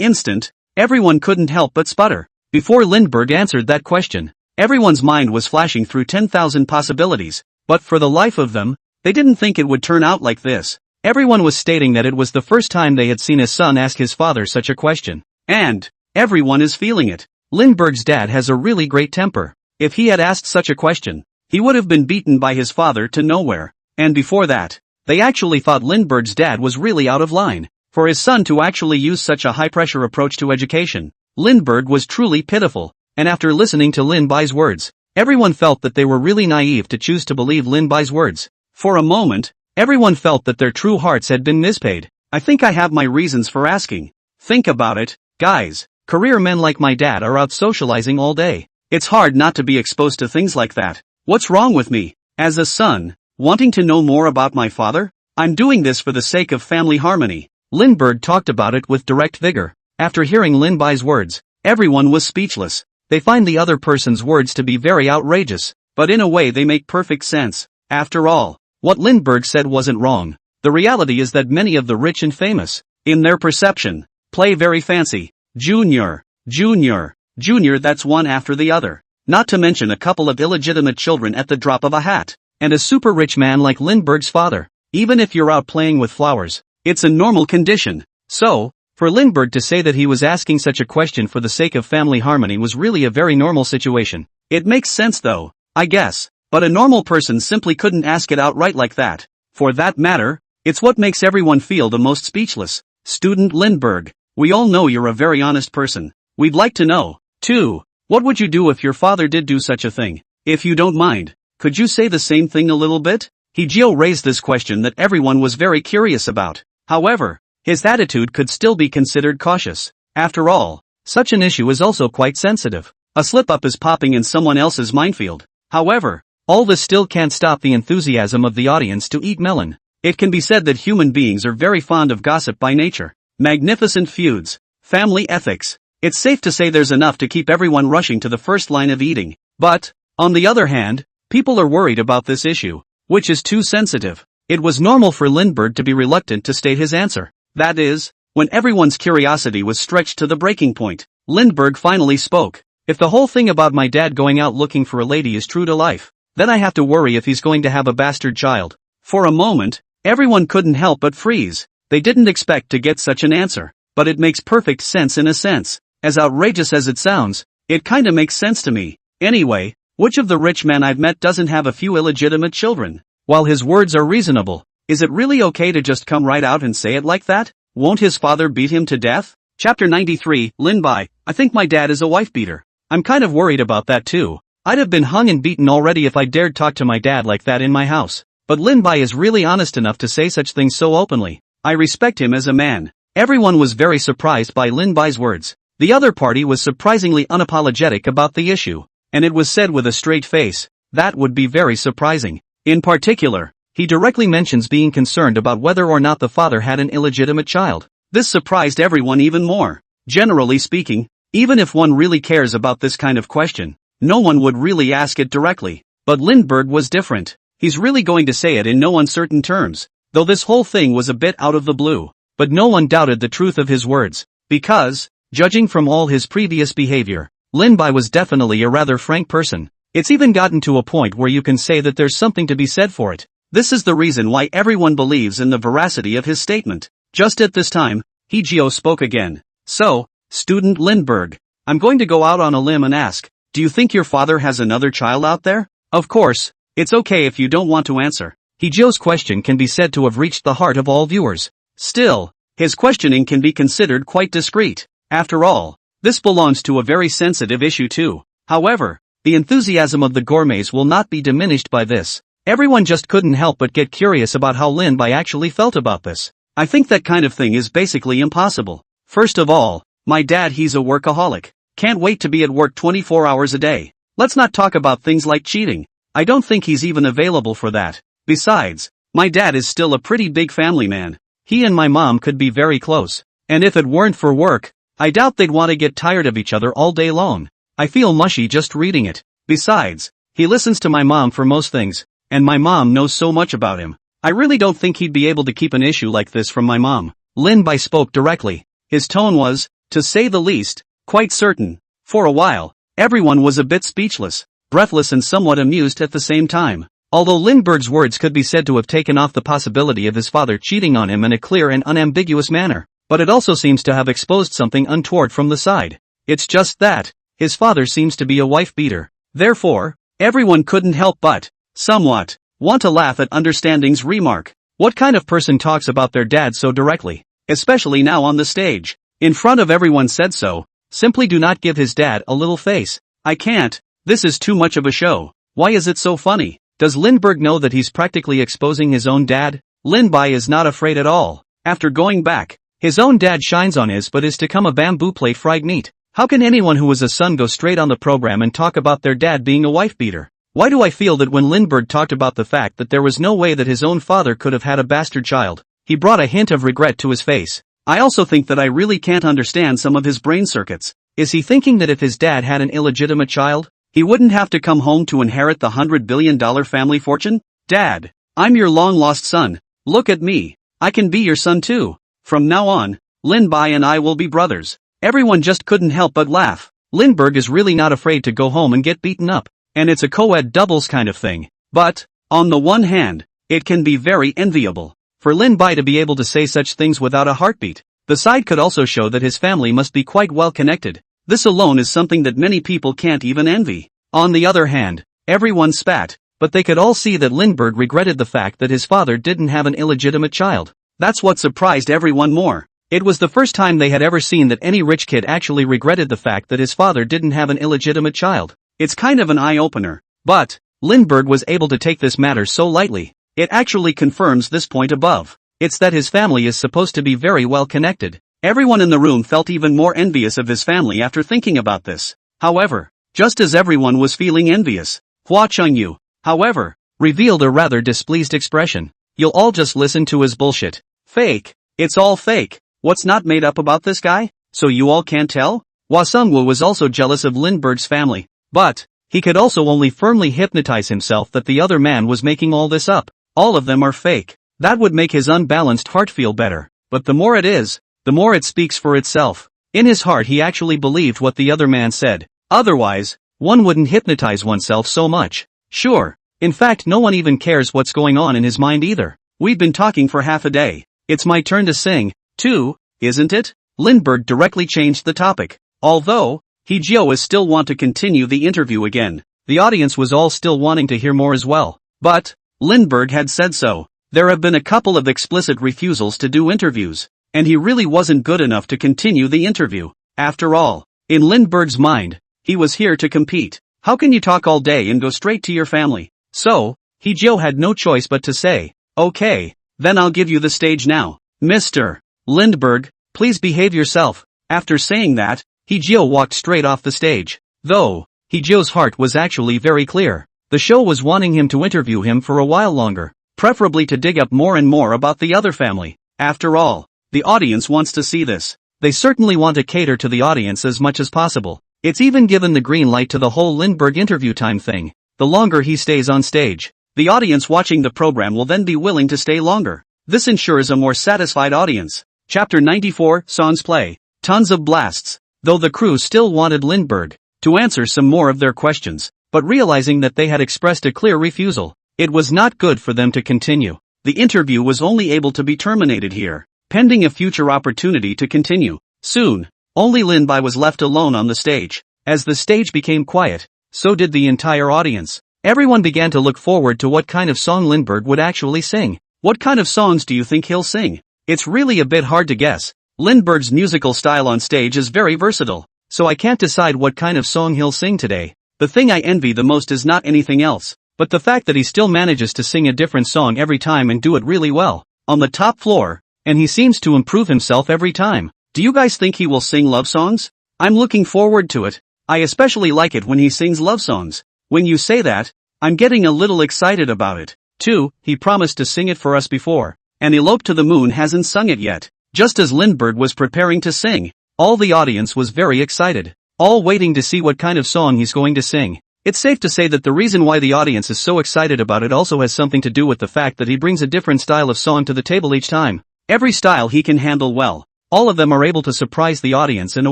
instant, everyone couldn't help but sputter. Before Lindbergh answered that question, everyone's mind was flashing through 10,000 possibilities, but for the life of them, they didn't think it would turn out like this. Everyone was stating that it was the first time they had seen his son ask his father such a question. And everyone is feeling it. Lindbergh's dad has a really great temper. If he had asked such a question, he would have been beaten by his father to nowhere. And before that, they actually thought Lindbergh's dad was really out of line. For his son to actually use such a high-pressure approach to education, Lindbergh was truly pitiful. And after listening to Lin Bai's words, everyone felt that they were really naive to choose to believe Lin Bai's words. For a moment, everyone felt that their true hearts had been mispaid. I think I have my reasons for asking. Think about it, guys. Career men like my dad are out socializing all day. It's hard not to be exposed to things like that. What's wrong with me? As a son, wanting to know more about my father? I'm doing this for the sake of family harmony. Lindbergh talked about it with direct vigor. After hearing Lin Bai's words, everyone was speechless. They find the other person's words to be very outrageous, but in a way they make perfect sense. After all, what Lindbergh said wasn't wrong. The reality is that many of the rich and famous, in their perception, play very fancy. Junior, that's one after the other. Not to mention a couple of illegitimate children at the drop of a hat. And a super rich man like Lindbergh's father. Even if you're out playing with flowers, it's a normal condition. So, for Lindbergh to say that he was asking such a question for the sake of family harmony was really a very normal situation. It makes sense though, I guess. But a normal person simply couldn't ask it outright like that. For that matter, it's what makes everyone feel the most speechless. Student Lindbergh, we all know you're a very honest person. We'd like to know, too, what would you do if your father did do such a thing? If you don't mind, could you say the same thing a little bit? Hijio raised this question that everyone was very curious about. However, his attitude could still be considered cautious. After all, such an issue is also quite sensitive. A slip-up is popping in someone else's minefield. However, all this still can't stop the enthusiasm of the audience to eat melon. It can be said that human beings are very fond of gossip by nature. Magnificent feuds, family ethics. It's safe to say there's enough to keep everyone rushing to the first line of eating. But, on the other hand, people are worried about this issue, which is too sensitive. It was normal for Lindbergh to be reluctant to state his answer. That is, when everyone's curiosity was stretched to the breaking point, Lindbergh finally spoke. If the whole thing about my dad going out looking for a lady is true to life, then I have to worry if he's going to have a bastard child. For a moment, everyone couldn't help but freeze. They didn't expect to get such an answer, but it makes perfect sense in a sense. As outrageous as it sounds, it kinda makes sense to me. Anyway, which of the rich men I've met doesn't have a few illegitimate children? While his words are reasonable, is it really okay to just come right out and say it like that? Won't his father beat him to death? Chapter 93, Lin Bai, I think my dad is a wife beater. I'm kind of worried about that too. I'd have been hung and beaten already if I dared talk to my dad like that in my house. But Lin Bai is really honest enough to say such things so openly. I respect him as a man. Everyone was very surprised by Lin Bai's words. The other party was surprisingly unapologetic about the issue. And it was said with a straight face. That would be very surprising. In particular, he directly mentions being concerned about whether or not the father had an illegitimate child. This surprised everyone even more. Generally speaking, even if one really cares about this kind of question, no one would really ask it directly. But Lindbergh was different. He's really going to say it in no uncertain terms. Though this whole thing was a bit out of the blue. But no one doubted the truth of his words. Because, judging from all his previous behavior, Lin Bai was definitely a rather frank person. It's even gotten to a point where you can say that there's something to be said for it. This is the reason why everyone believes in the veracity of his statement. Just at this time, Hijio spoke again. So, student Lindbergh, I'm going to go out on a limb and ask, do you think your father has another child out there? Of course, it's okay if you don't want to answer. Hijio's question can be said to have reached the heart of all viewers. Still, his questioning can be considered quite discreet. After all, this belongs to a very sensitive issue too. However, the enthusiasm of the gourmets will not be diminished by this. Everyone just couldn't help but get curious about how Lin Bai actually felt about this. I think that kind of thing is basically impossible. First of all, my dad, he's a workaholic. Can't wait to be at work 24 hours a day. Let's not talk about things like cheating. I don't think he's even available for that. Besides, my dad is still a pretty big family man. He and my mom could be very close. And if it weren't for work, I doubt they'd want to get tired of each other all day long. I feel mushy just reading it. Besides, he listens to my mom for most things, and my mom knows so much about him. I really don't think he'd be able to keep an issue like this from my mom. Lin Bai spoke directly. His tone was, to say the least, quite certain. For a while, everyone was a bit speechless, breathless and somewhat amused at the same time. Although Lindbergh's words could be said to have taken off the possibility of his father cheating on him in a clear and unambiguous manner, but it also seems to have exposed something untoward from the side. It's just that, his father seems to be a wife-beater. Therefore, everyone couldn't help but, somewhat, want to laugh at Understanding's remark. What kind of person talks about their dad so directly? Especially now on the stage. In front of everyone said so. Simply do not give his dad a little face. I can't. This is too much of a show. Why is it so funny? Does Lindbergh know that he's practically exposing his own dad? Lin Bai is not afraid at all. After going back, his own dad shines on his but is to come a bamboo plate fried meat. How can anyone who was a son go straight on the program and talk about their dad being a wife-beater? Why do I feel that when Lindbergh talked about the fact that there was no way that his own father could have had a bastard child, he brought a hint of regret to his face? I also think that I really can't understand some of his brain circuits. Is he thinking that if his dad had an illegitimate child, he wouldn't have to come home to inherit the $100 billion family fortune? Dad, I'm your long-lost son. Look at me. I can be your son too. From now on, Lin Bai and I will be brothers. Everyone just couldn't help but laugh. Lindbergh is really not afraid to go home and get beaten up. And it's a co-ed doubles kind of thing. But, on the one hand, it can be very enviable. For Lin Bai to be able to say such things without a heartbeat. The side could also show that his family must be quite well connected. This alone is something that many people can't even envy. On the other hand, everyone spat, but they could all see that Lindbergh regretted the fact that his father didn't have an illegitimate child. That's what surprised everyone more. It was the first time they had ever seen that any rich kid actually regretted the fact that his father didn't have an illegitimate child. It's kind of an eye-opener. But, Lindbergh was able to take this matter so lightly. It actually confirms this point above. It's that his family is supposed to be very well connected. Everyone in the room felt even more envious of his family after thinking about this. However, just as everyone was feeling envious, Hua Chengyu, however, revealed a rather displeased expression. You'll all just listen to his bullshit. Fake. It's all fake. What's not made up about this guy? So you all can't tell? Hua Sungwu was also jealous of Lindbergh's family. But, he could also only firmly hypnotize himself that the other man was making all this up. All of them are fake. That would make his unbalanced heart feel better. But the more it is, the more it speaks for itself. In his heart he actually believed what the other man said. Otherwise, one wouldn't hypnotize oneself so much. Sure. In fact, no one even cares what's going on in his mind either. We've been talking for half a day. It's my turn to sing, too, isn't it? Lindbergh directly changed the topic. Although, Hee-jio is still want to continue the interview again. The audience was all still wanting to hear more as well. But, Lindbergh had said so. There have been a couple of explicit refusals to do interviews. And he really wasn't good enough to continue the interview. After all, in Lindbergh's mind, he was here to compete. How can you talk all day and go straight to your family? So, Hee-jio had no choice but to say, okay, then I'll give you the stage now. Mr. Lindbergh, please behave yourself. After saying that, Hee-jio walked straight off the stage. Though, Hee-jio's heart was actually very clear. The show was wanting him to interview him for a while longer, preferably to dig up more and more about the other family. After all, the audience wants to see this. They certainly want to cater to the audience as much as possible. It's even given the green light to the whole Lindbergh interview time thing. The longer he stays on stage, the audience watching the program will then be willing to stay longer. This ensures a more satisfied audience. Chapter 94, Songs Play. Tons of blasts. Though the crew still wanted Lindbergh to answer some more of their questions, but realizing that they had expressed a clear refusal, it was not good for them to continue. The interview was only able to be terminated here, pending a future opportunity to continue. Soon, only Lin Bai was left alone on the stage. As the stage became quiet, so did the entire audience. Everyone began to look forward to what kind of song Lindbergh would actually sing. What kind of songs do you think he'll sing? It's really a bit hard to guess. Lindbergh's musical style on stage is very versatile, so I can't decide what kind of song he'll sing today. The thing I envy the most is not anything else, but the fact that he still manages to sing a different song every time and do it really well. On the top floor, and he seems to improve himself every time. Do you guys think he will sing love songs? I'm looking forward to it. I especially like it when he sings love songs. When you say that, I'm getting a little excited about it. 2. He promised to sing it for us before. And Elope to the Moon hasn't sung it yet. Just as Lindbergh was preparing to sing, all the audience was very excited, all waiting to see what kind of song he's going to sing. It's safe to say that the reason why the audience is so excited about it also has something to do with the fact that he brings a different style of song to the table each time. Every style he can handle well. All of them are able to surprise the audience in a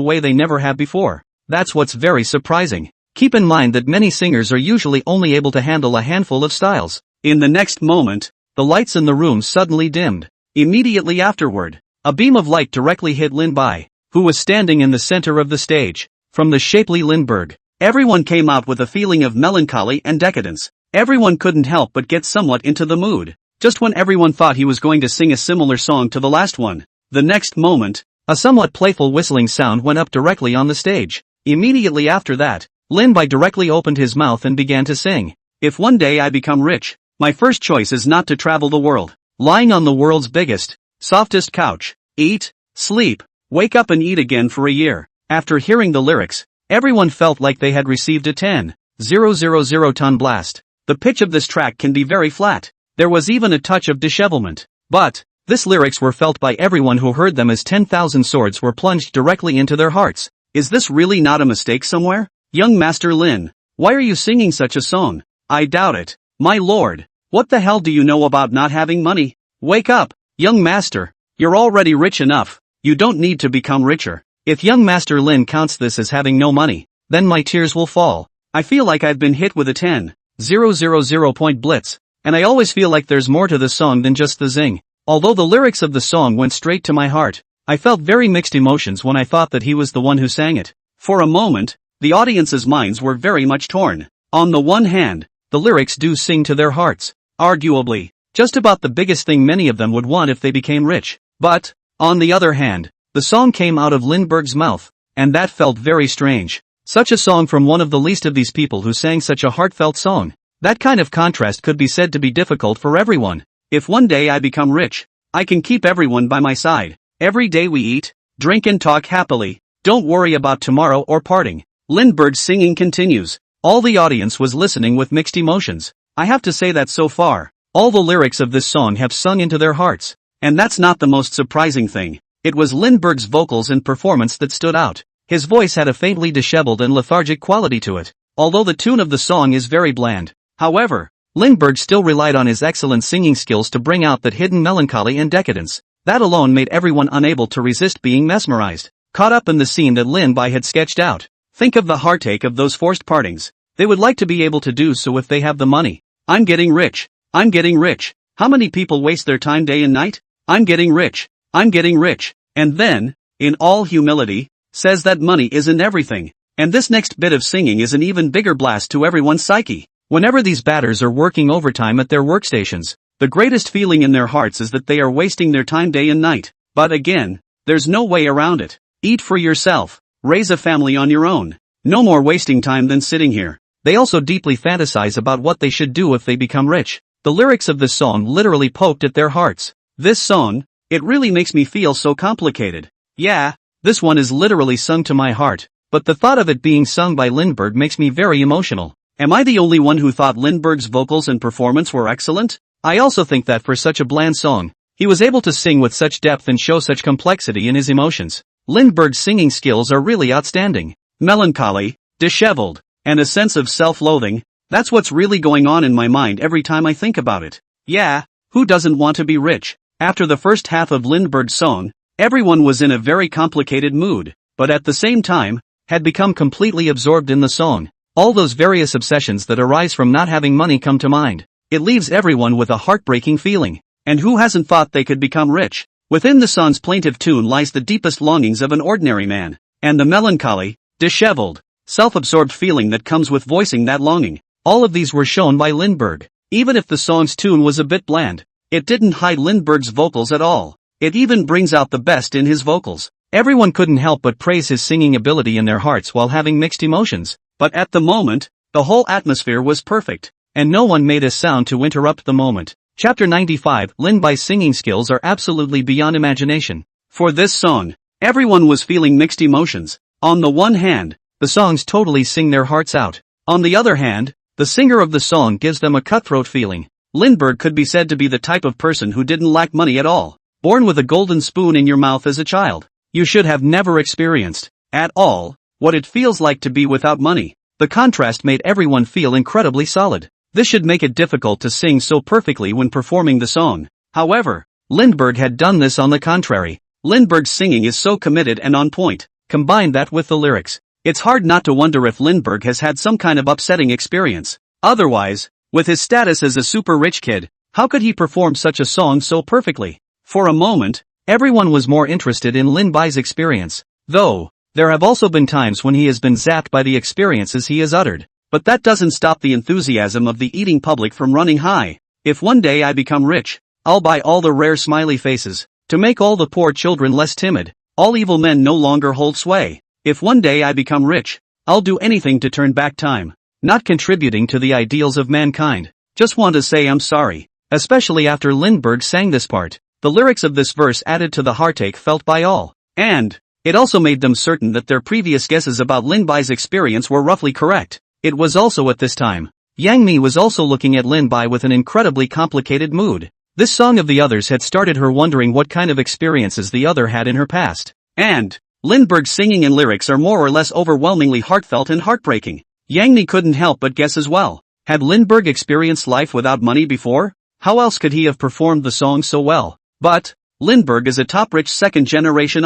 way they never have before. That's what's very surprising. Keep in mind that many singers are usually only able to handle a handful of styles. In the next moment, the lights in the room suddenly dimmed. Immediately afterward, a beam of light directly hit Lin Bai, who was standing in the center of the stage. From the shapely Lindbergh, everyone came out with a feeling of melancholy and decadence. Everyone couldn't help but get somewhat into the mood. Just when everyone thought he was going to sing a similar song to the last one, the next moment, a somewhat playful whistling sound went up directly on the stage. Immediately after that, Lin Bai directly opened his mouth and began to sing. If one day I become rich, my first choice is not to travel the world, lying on the world's biggest, softest couch, eat, sleep, wake up and eat again for a year. After hearing the lyrics, everyone felt like they had received a 10,000 ton blast. The pitch of this track can be very flat. There was even a touch of dishevelment. But, these lyrics were felt by everyone who heard them as 10,000 swords were plunged directly into their hearts. Is this really not a mistake somewhere? Young Master Lin, why are you singing such a song? I doubt it. My lord, what the hell do you know about not having money? Wake up, young master. You're already rich enough. You don't need to become richer. If young Master Lin counts this as having no money, then my tears will fall. I feel like I've been hit with a 10,000 point blitz, and I always feel like there's more to the song than just the zing. Although the lyrics of the song went straight to my heart, I felt very mixed emotions when I thought that he was the one who sang it. For a moment, the audience's minds were very much torn. On the one hand, the lyrics do sing to their hearts, arguably, just about the biggest thing many of them would want if they became rich. But, on the other hand, the song came out of Lindbergh's mouth, and that felt very strange. Such a song from one of the least of these people who sang such a heartfelt song. That kind of contrast could be said to be difficult for everyone. If one day I become rich, I can keep everyone by my side. Every day we eat, drink and talk happily. Don't worry about tomorrow or parting. Lindbergh's singing continues. All the audience was listening with mixed emotions. I have to say that so far, all the lyrics of this song have sung into their hearts. And that's not the most surprising thing. It was Lindbergh's vocals and performance that stood out. His voice had a faintly disheveled and lethargic quality to it, although the tune of the song is very bland. However, Lindbergh still relied on his excellent singing skills to bring out that hidden melancholy and decadence. That alone made everyone unable to resist being mesmerized, caught up in the scene that Lin Bai had sketched out. Think of the heartache of those forced partings. They would like to be able to do so if they have the money. I'm getting rich. I'm getting rich. How many people waste their time day and night? I'm getting rich. I'm getting rich. And then, in all humility, says that money isn't everything. And this next bit of singing is an even bigger blast to everyone's psyche. Whenever these batters are working overtime at their workstations, the greatest feeling in their hearts is that they are wasting their time day and night. But again, there's no way around it. Eat for yourself. Raise a family on your own. No more wasting time than sitting here. They also deeply fantasize about what they should do if they become rich. The lyrics of this song literally poked at their hearts. This song, it really makes me feel so complicated. Yeah, this one is literally sung to my heart, but the thought of it being sung by Lindbergh makes me very emotional. Am I the only one who thought Lindbergh's vocals and performance were excellent? I also think that for such a bland song, he was able to sing with such depth and show such complexity in his emotions. Lindbergh's singing skills are really outstanding. Melancholy, disheveled, and a sense of self-loathing, that's what's really going on in my mind every time I think about it. Yeah, who doesn't want to be rich? After the first half of Lindbergh's song, everyone was in a very complicated mood, but at the same time, had become completely absorbed in the song. All those various obsessions that arise from not having money come to mind. It leaves everyone with a heartbreaking feeling. And who hasn't thought they could become rich? Within the song's plaintive tune lies the deepest longings of an ordinary man, and the melancholy, disheveled, self-absorbed feeling that comes with voicing that longing. All of these were shown by Lindbergh. Even if the song's tune was a bit bland, it didn't hide Lindbergh's vocals at all. It even brings out the best in his vocals. Everyone couldn't help but praise his singing ability in their hearts while having mixed emotions. But at the moment, the whole atmosphere was perfect, and no one made a sound to interrupt the moment. Chapter 95. Lin Bai's singing skills are absolutely beyond imagination. For this song, everyone was feeling mixed emotions. On the one hand, the songs totally sing their hearts out. On the other hand, the singer of the song gives them a cutthroat feeling. Lindberg could be said to be the type of person who didn't lack money at all. Born with a golden spoon in your mouth as a child, you should have never experienced, at all, what it feels like to be without money. The contrast made everyone feel incredibly solid. This should make it difficult to sing so perfectly when performing the song. However, Lindberg had done this on the contrary. Lindberg's singing is so committed and on point. Combine that with the lyrics. It's hard not to wonder if Lindberg has had some kind of upsetting experience. Otherwise, with his status as a super rich kid, how could he perform such a song so perfectly? For a moment, everyone was more interested in Lin-bai's experience. Though, there have also been times when he has been zapped by the experiences he has uttered. But that doesn't stop the enthusiasm of the eating public from running high. If one day I become rich, I'll buy all the rare smiley faces, to make all the poor children less timid. All evil men no longer hold sway. If one day I become rich, I'll do anything to turn back time. Not contributing to the ideals of mankind. Just want to say I'm sorry. Especially after Lindberg sang this part. The lyrics of this verse added to the heartache felt by all. And it also made them certain that their previous guesses about Lin-bai's experience were roughly correct. It was also at this time. Yang Mi was also looking at Lin-bai with an incredibly complicated mood. This song of the others had started her wondering what kind of experiences the other had in her past. And Lindberg's singing and lyrics are more or less overwhelmingly heartfelt and heartbreaking. Yang Mi couldn't help but guess as well. Had Lindberg experienced life without money before? How else could he have performed the song so well? But Lindberg is a top rich second generation.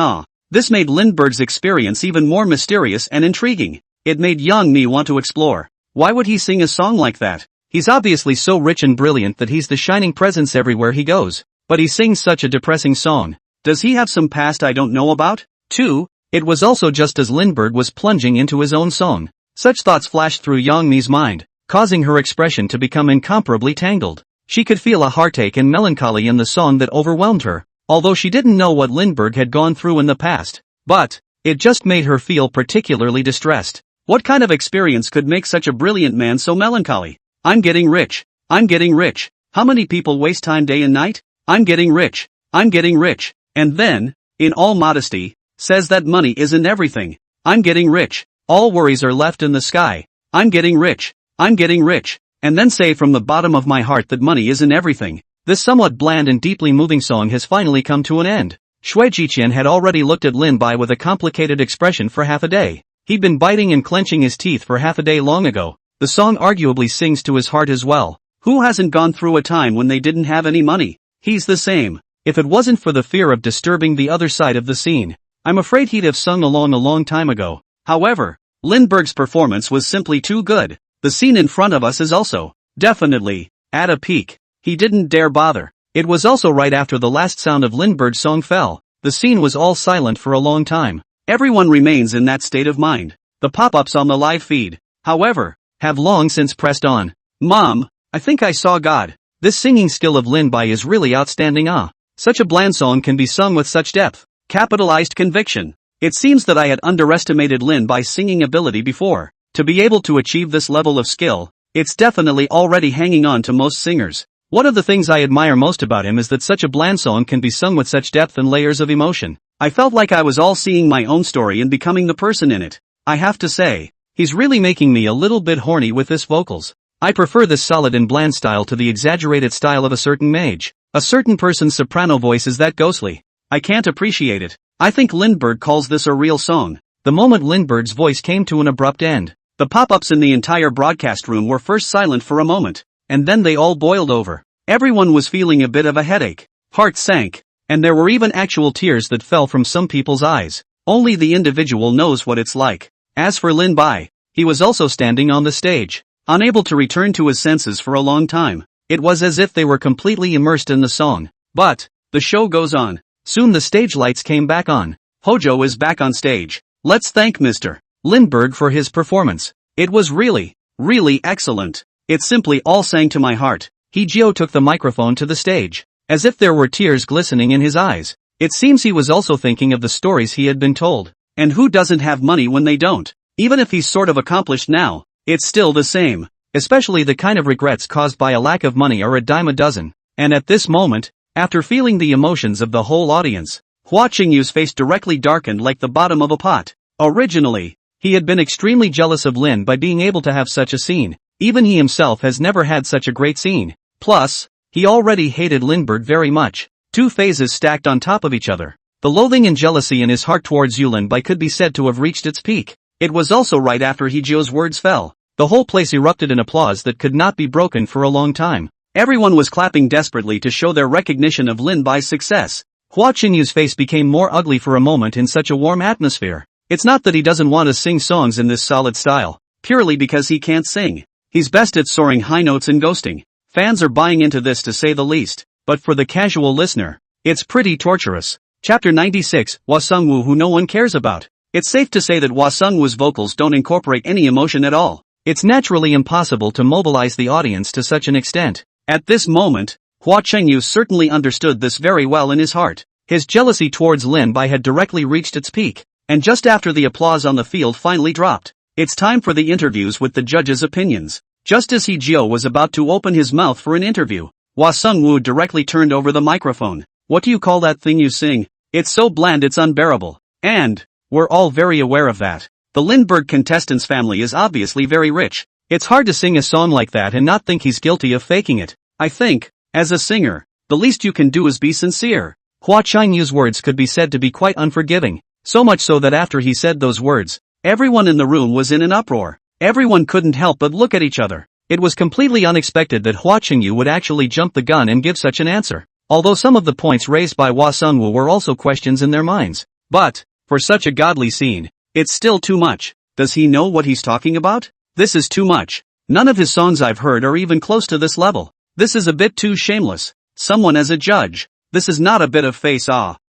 This made Lindberg's experience even more mysterious and intriguing. It made Yang Mi want to explore. Why would he sing a song like that? He's obviously so rich and brilliant that he's the shining presence everywhere he goes. But he sings such a depressing song. Does he have some past I don't know about? 2. It was also just as Lindberg was plunging into his own song. Such thoughts flashed through Yang Mi's mind, causing her expression to become incomparably tangled. She could feel a heartache and melancholy in the song that overwhelmed her, although she didn't know what Lindberg had gone through in the past. But it just made her feel particularly distressed. What kind of experience could make such a brilliant man so melancholy? I'm getting rich. I'm getting rich. How many people waste time day and night? I'm getting rich. I'm getting rich. And then, in all modesty, says that money isn't everything. I'm getting rich. All worries are left in the sky. I'm getting rich. I'm getting rich. And then say from the bottom of my heart that money isn't everything. This somewhat bland and deeply moving song has finally come to an end. Shui Jiqian had already looked at Lin-bai with a complicated expression for half a day. He'd been biting and clenching his teeth for half a day long ago. The song arguably sings to his heart as well. Who hasn't gone through a time when they didn't have any money? He's the same. If it wasn't for the fear of disturbing the other side of the scene, I'm afraid he'd have sung along a long time ago. However, Lindberg's performance was simply too good. The scene in front of us is also, definitely, at a peak. He didn't dare bother. It was also right after the last sound of Lindberg's song fell. The scene was all silent for a long time. Everyone remains in that state of mind. The pop-ups on the live feed, however, have long since pressed on. Mom, I think I saw God. This singing skill of Lin-bai is really outstanding. Such a bland song can be sung with such depth. Capitalized conviction. It seems that I had underestimated Lin-bai's singing ability before. To be able to achieve this level of skill, it's definitely already hanging on to most singers. One of the things I admire most about him is that such a bland song can be sung with such depth and layers of emotion. I felt like I was all seeing my own story and becoming the person in it. I have to say, he's really making me a little bit horny with his vocals. I prefer this solid and bland style to the exaggerated style of a certain mage. A certain person's soprano voice is that ghostly. I can't appreciate it. I think Lindberg calls this a real song. The moment Lindberg's voice came to an abrupt end, the pop-ups in the entire broadcast room were first silent for a moment, and then they all boiled over. Everyone was feeling a bit of a headache. Heart sank. And there were even actual tears that fell from some people's eyes. Only the individual knows what it's like. As for Lin-bai, he was also standing on the stage, unable to return to his senses for a long time. It was as if they were completely immersed in the song. But the show goes on. Soon the stage lights came back on. Hojo is back on stage. Let's thank Mr. Lindberg for his performance. It was really, really excellent. It simply all sang to my heart. Hijio took the microphone to the stage, as if there were tears glistening in his eyes. It seems he was also thinking of the stories he had been told. And who doesn't have money when they don't? Even if he's sort of accomplished now, it's still the same. Especially the kind of regrets caused by a lack of money are a dime a dozen. And at this moment, after feeling the emotions of the whole audience, Hua Qingyu's face directly darkened like the bottom of a pot. Originally, He had been extremely jealous of Lin by being able to have such a scene. Even he himself has never had such a great scene. Plus, he already hated Lindbergh very much. Two phases stacked on top of each other. The loathing and jealousy in his heart towards Yulin Bai could be said to have reached its peak. It was also right after Hejio's words fell. The whole place erupted in applause that could not be broken for a long time. Everyone was clapping desperately to show their recognition of Lin Bai's success. Hua Qinyu's face became more ugly for a moment in such a warm atmosphere. It's not that he doesn't want to sing songs in this solid style, purely because he can't sing. He's best at soaring high notes and ghosting. Fans are buying into this to say the least, but for the casual listener, it's pretty torturous. Chapter 96, Hwa Sung-woo who no one cares about. It's safe to say that Hwa Sung-woo's vocals don't incorporate any emotion at all. It's naturally impossible to mobilize the audience to such an extent. At this moment, Hua Chengyu certainly understood this very well in his heart. His jealousy towards Lin Bai had directly reached its peak, and just after the applause on the field finally dropped, it's time for the interviews with the judges' opinions. Just as Hejio was about to open his mouth for an interview, Hwa Sung-woo directly turned over the microphone. What do you call that thing you sing? It's so bland it's unbearable. And, we're all very aware of that. The Lindbergh contestant's family is obviously very rich. It's hard to sing a song like that and not think he's guilty of faking it. I think, as a singer, the least you can do is be sincere. Hua Qinyu's words could be said to be quite unforgiving, so much so that after he said those words, everyone in the room was in an uproar. Everyone couldn't help but look at each other. It was completely unexpected that Hua Qingyu would actually jump the gun and give such an answer, although some of the points raised by Hwa Sung-woo were also questions in their minds. But, for such a godly scene, it's still too much. Does he know what he's talking about? This is too much. None of his songs I've heard are even close to this level. This is a bit too shameless. Someone as a judge. This is not a bit of face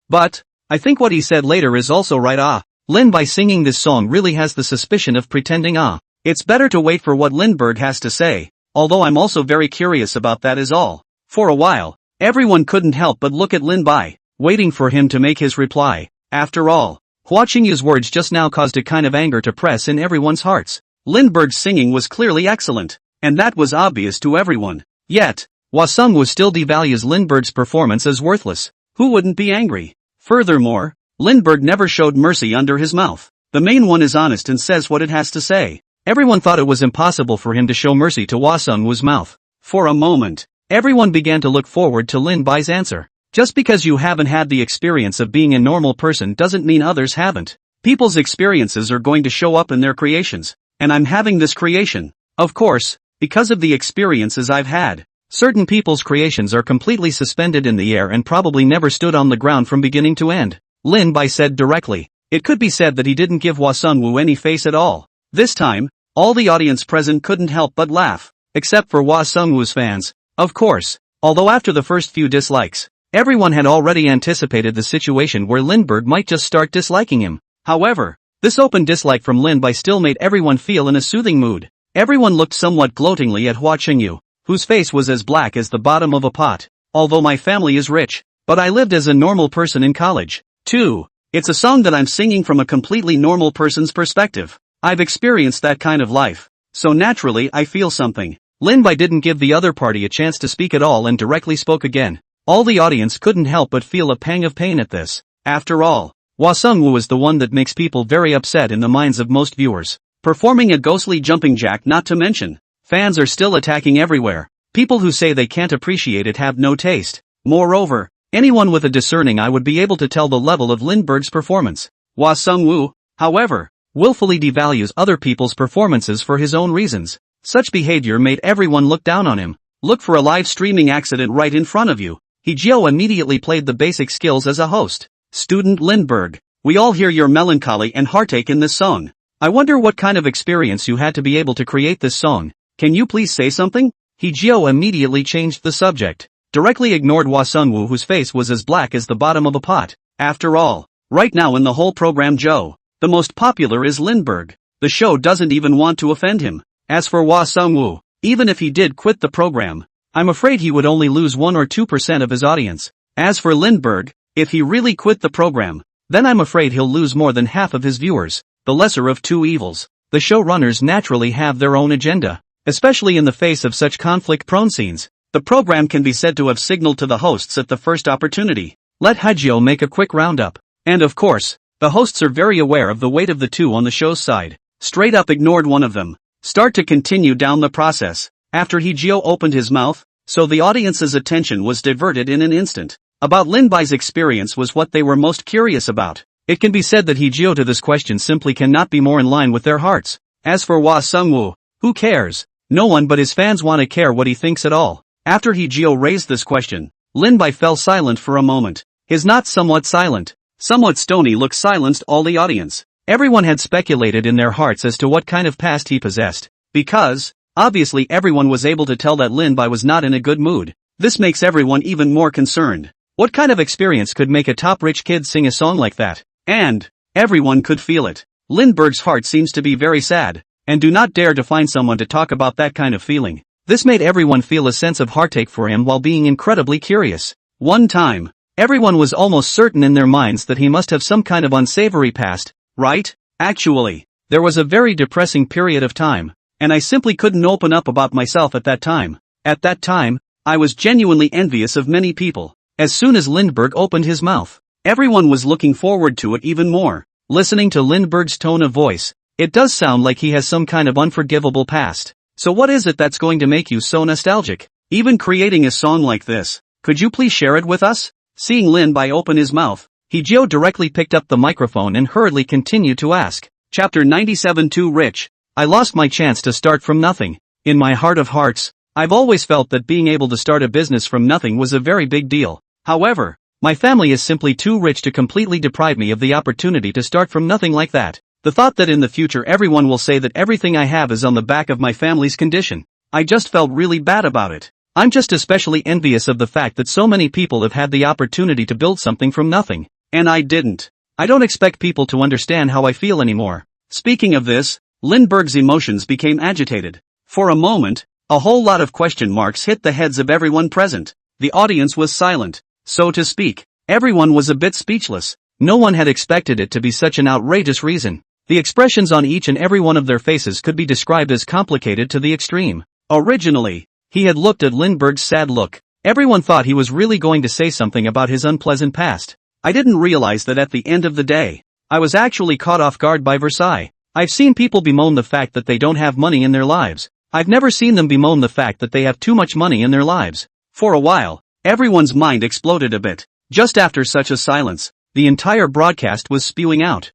But, I think what he said later is also right Lin Bai singing this song really has the suspicion of pretending It's better to wait for what Lindbergh has to say, although I'm also very curious about that is all. For a while, everyone couldn't help but look at Lin Bai, waiting for him to make his reply. After all, Hua Qingyu's words just now caused a kind of anger to press in everyone's hearts. Lindbergh's singing was clearly excellent, and that was obvious to everyone. Yet, Hwa Sung-woo still devalues Lindbergh's performance as worthless. Who wouldn't be angry? Furthermore, Lindbergh never showed mercy under his mouth. The main one is honest and says what it has to say. Everyone thought it was impossible for him to show mercy to Hwa Sung-woo's mouth. For a moment, everyone began to look forward to Lin Bai's answer. Just because you haven't had the experience of being a normal person doesn't mean others haven't. People's experiences are going to show up in their creations. And I'm having this creation. Of course, because of the experiences I've had. Certain people's creations are completely suspended in the air and probably never stood on the ground from beginning to end. Lin Bai said directly. It could be said that he didn't give Hwa Sung-woo any face at all. This time, all the audience present couldn't help but laugh. Except for Hwa Sung-woo's fans. Of course, although after the first few dislikes, everyone had already anticipated the situation where Lindbergh might just start disliking him. However, this open dislike from Lin Bai still made everyone feel in a soothing mood. Everyone looked somewhat gloatingly at Hua Qingyu, whose face was as black as the bottom of a pot. Although my family is rich, but I lived as a normal person in college, too. It's a song that I'm singing from a completely normal person's perspective. I've experienced that kind of life, so naturally I feel something. Lin Bai didn't give the other party a chance to speak at all and directly spoke again. All the audience couldn't help but feel a pang of pain at this. After all, Hwa Sung-woo is the one that makes people very upset in the minds of most viewers. Performing a ghostly jumping jack not to mention. Fans are still attacking everywhere. People who say they can't appreciate it have no taste. Moreover, anyone with a discerning eye would be able to tell the level of Lindbergh's performance. Hwa Sung-woo, however, willfully devalues other people's performances for his own reasons. Such behavior made everyone look down on him. Look for a live streaming accident right in front of you. Hejio immediately played the basic skills as a host. Student Lindbergh, we all hear your melancholy and heartache in this song. I wonder what kind of experience you had to be able to create this song. Can you please say something? Hejio immediately changed the subject. Directly ignored Hwa Sung-woo whose face was as black as the bottom of a pot. After all, right now in the whole program the most popular is Lindbergh. The show doesn't even want to offend him. As for Hwa Sung-woo, even if he did quit the program, I'm afraid he would only lose 1 or 2% of his audience. As for Lindbergh, if he really quit the program, then I'm afraid he'll lose more than half of his viewers. The lesser of two evils. The showrunners naturally have their own agenda, especially in the face of such conflict-prone scenes. The program can be said to have signaled to the hosts at the first opportunity. Let Hejio make a quick roundup. And of course, The hosts are very aware of the weight of the two on the show's side. Straight up ignored one of them. Start to continue down the process. After Hee-jio opened his mouth, so the audience's attention was diverted in an instant. About Lin Bai's experience was what they were most curious about. It can be said that Hee-jio to this question simply cannot be more in line with their hearts. As for Hwa Sung-woo, who cares? No one but his fans wanna care what he thinks at all. After Hee-jio raised this question, Lin Bai fell silent for a moment. His not somewhat silent, somewhat stony look silenced all the audience. Everyone had speculated in their hearts as to what kind of past he possessed. Because, obviously everyone was able to tell that Lin Bai was not in a good mood. This makes everyone even more concerned. What kind of experience could make a top rich kid sing a song like that? And, everyone could feel it. Lindbergh's heart seems to be very sad, and do not dare to find someone to talk about that kind of feeling. This made everyone feel a sense of heartache for him while being incredibly curious. One time, everyone was almost certain in their minds that he must have some kind of unsavory past, right? Actually, there was a very depressing period of time, and I simply couldn't open up about myself at that time. At that time, I was genuinely envious of many people. As soon as Lindbergh opened his mouth, everyone was looking forward to it even more. Listening to Lindbergh's tone of voice, it does sound like he has some kind of unforgivable past. So what is it that's going to make you so nostalgic? Even creating a song like this, could you please share it with us? Seeing Lin Bai open his mouth, Hee-jio directly picked up the microphone and hurriedly continued to ask. Chapter 97 Too Rich. I lost my chance to start from nothing. In my heart of hearts, I've always felt that being able to start a business from nothing was a very big deal. However, my family is simply too rich to completely deprive me of the opportunity to start from nothing like that. The thought that in the future everyone will say that everything I have is on the back of my family's condition. I just felt really bad about it. I'm just especially envious of the fact that so many people have had the opportunity to build something from nothing, and I didn't. I don't expect people to understand how I feel anymore. Speaking of this, Lindbergh's emotions became agitated. For a moment, a whole lot of question marks hit the heads of everyone present. The audience was silent, so to speak. Everyone was a bit speechless. No one had expected it to be such an outrageous reason. The expressions on each and every one of their faces could be described as complicated to the extreme. Originally, he had looked at Lindbergh's sad look. Everyone thought he was really going to say something about his unpleasant past. I didn't realize that at the end of the day, I was actually caught off guard by Versailles. I've seen people bemoan the fact that they don't have money in their lives. I've never seen them bemoan the fact that they have too much money in their lives. For a while, everyone's mind exploded a bit. Just after such a silence, the entire broadcast was spewing out.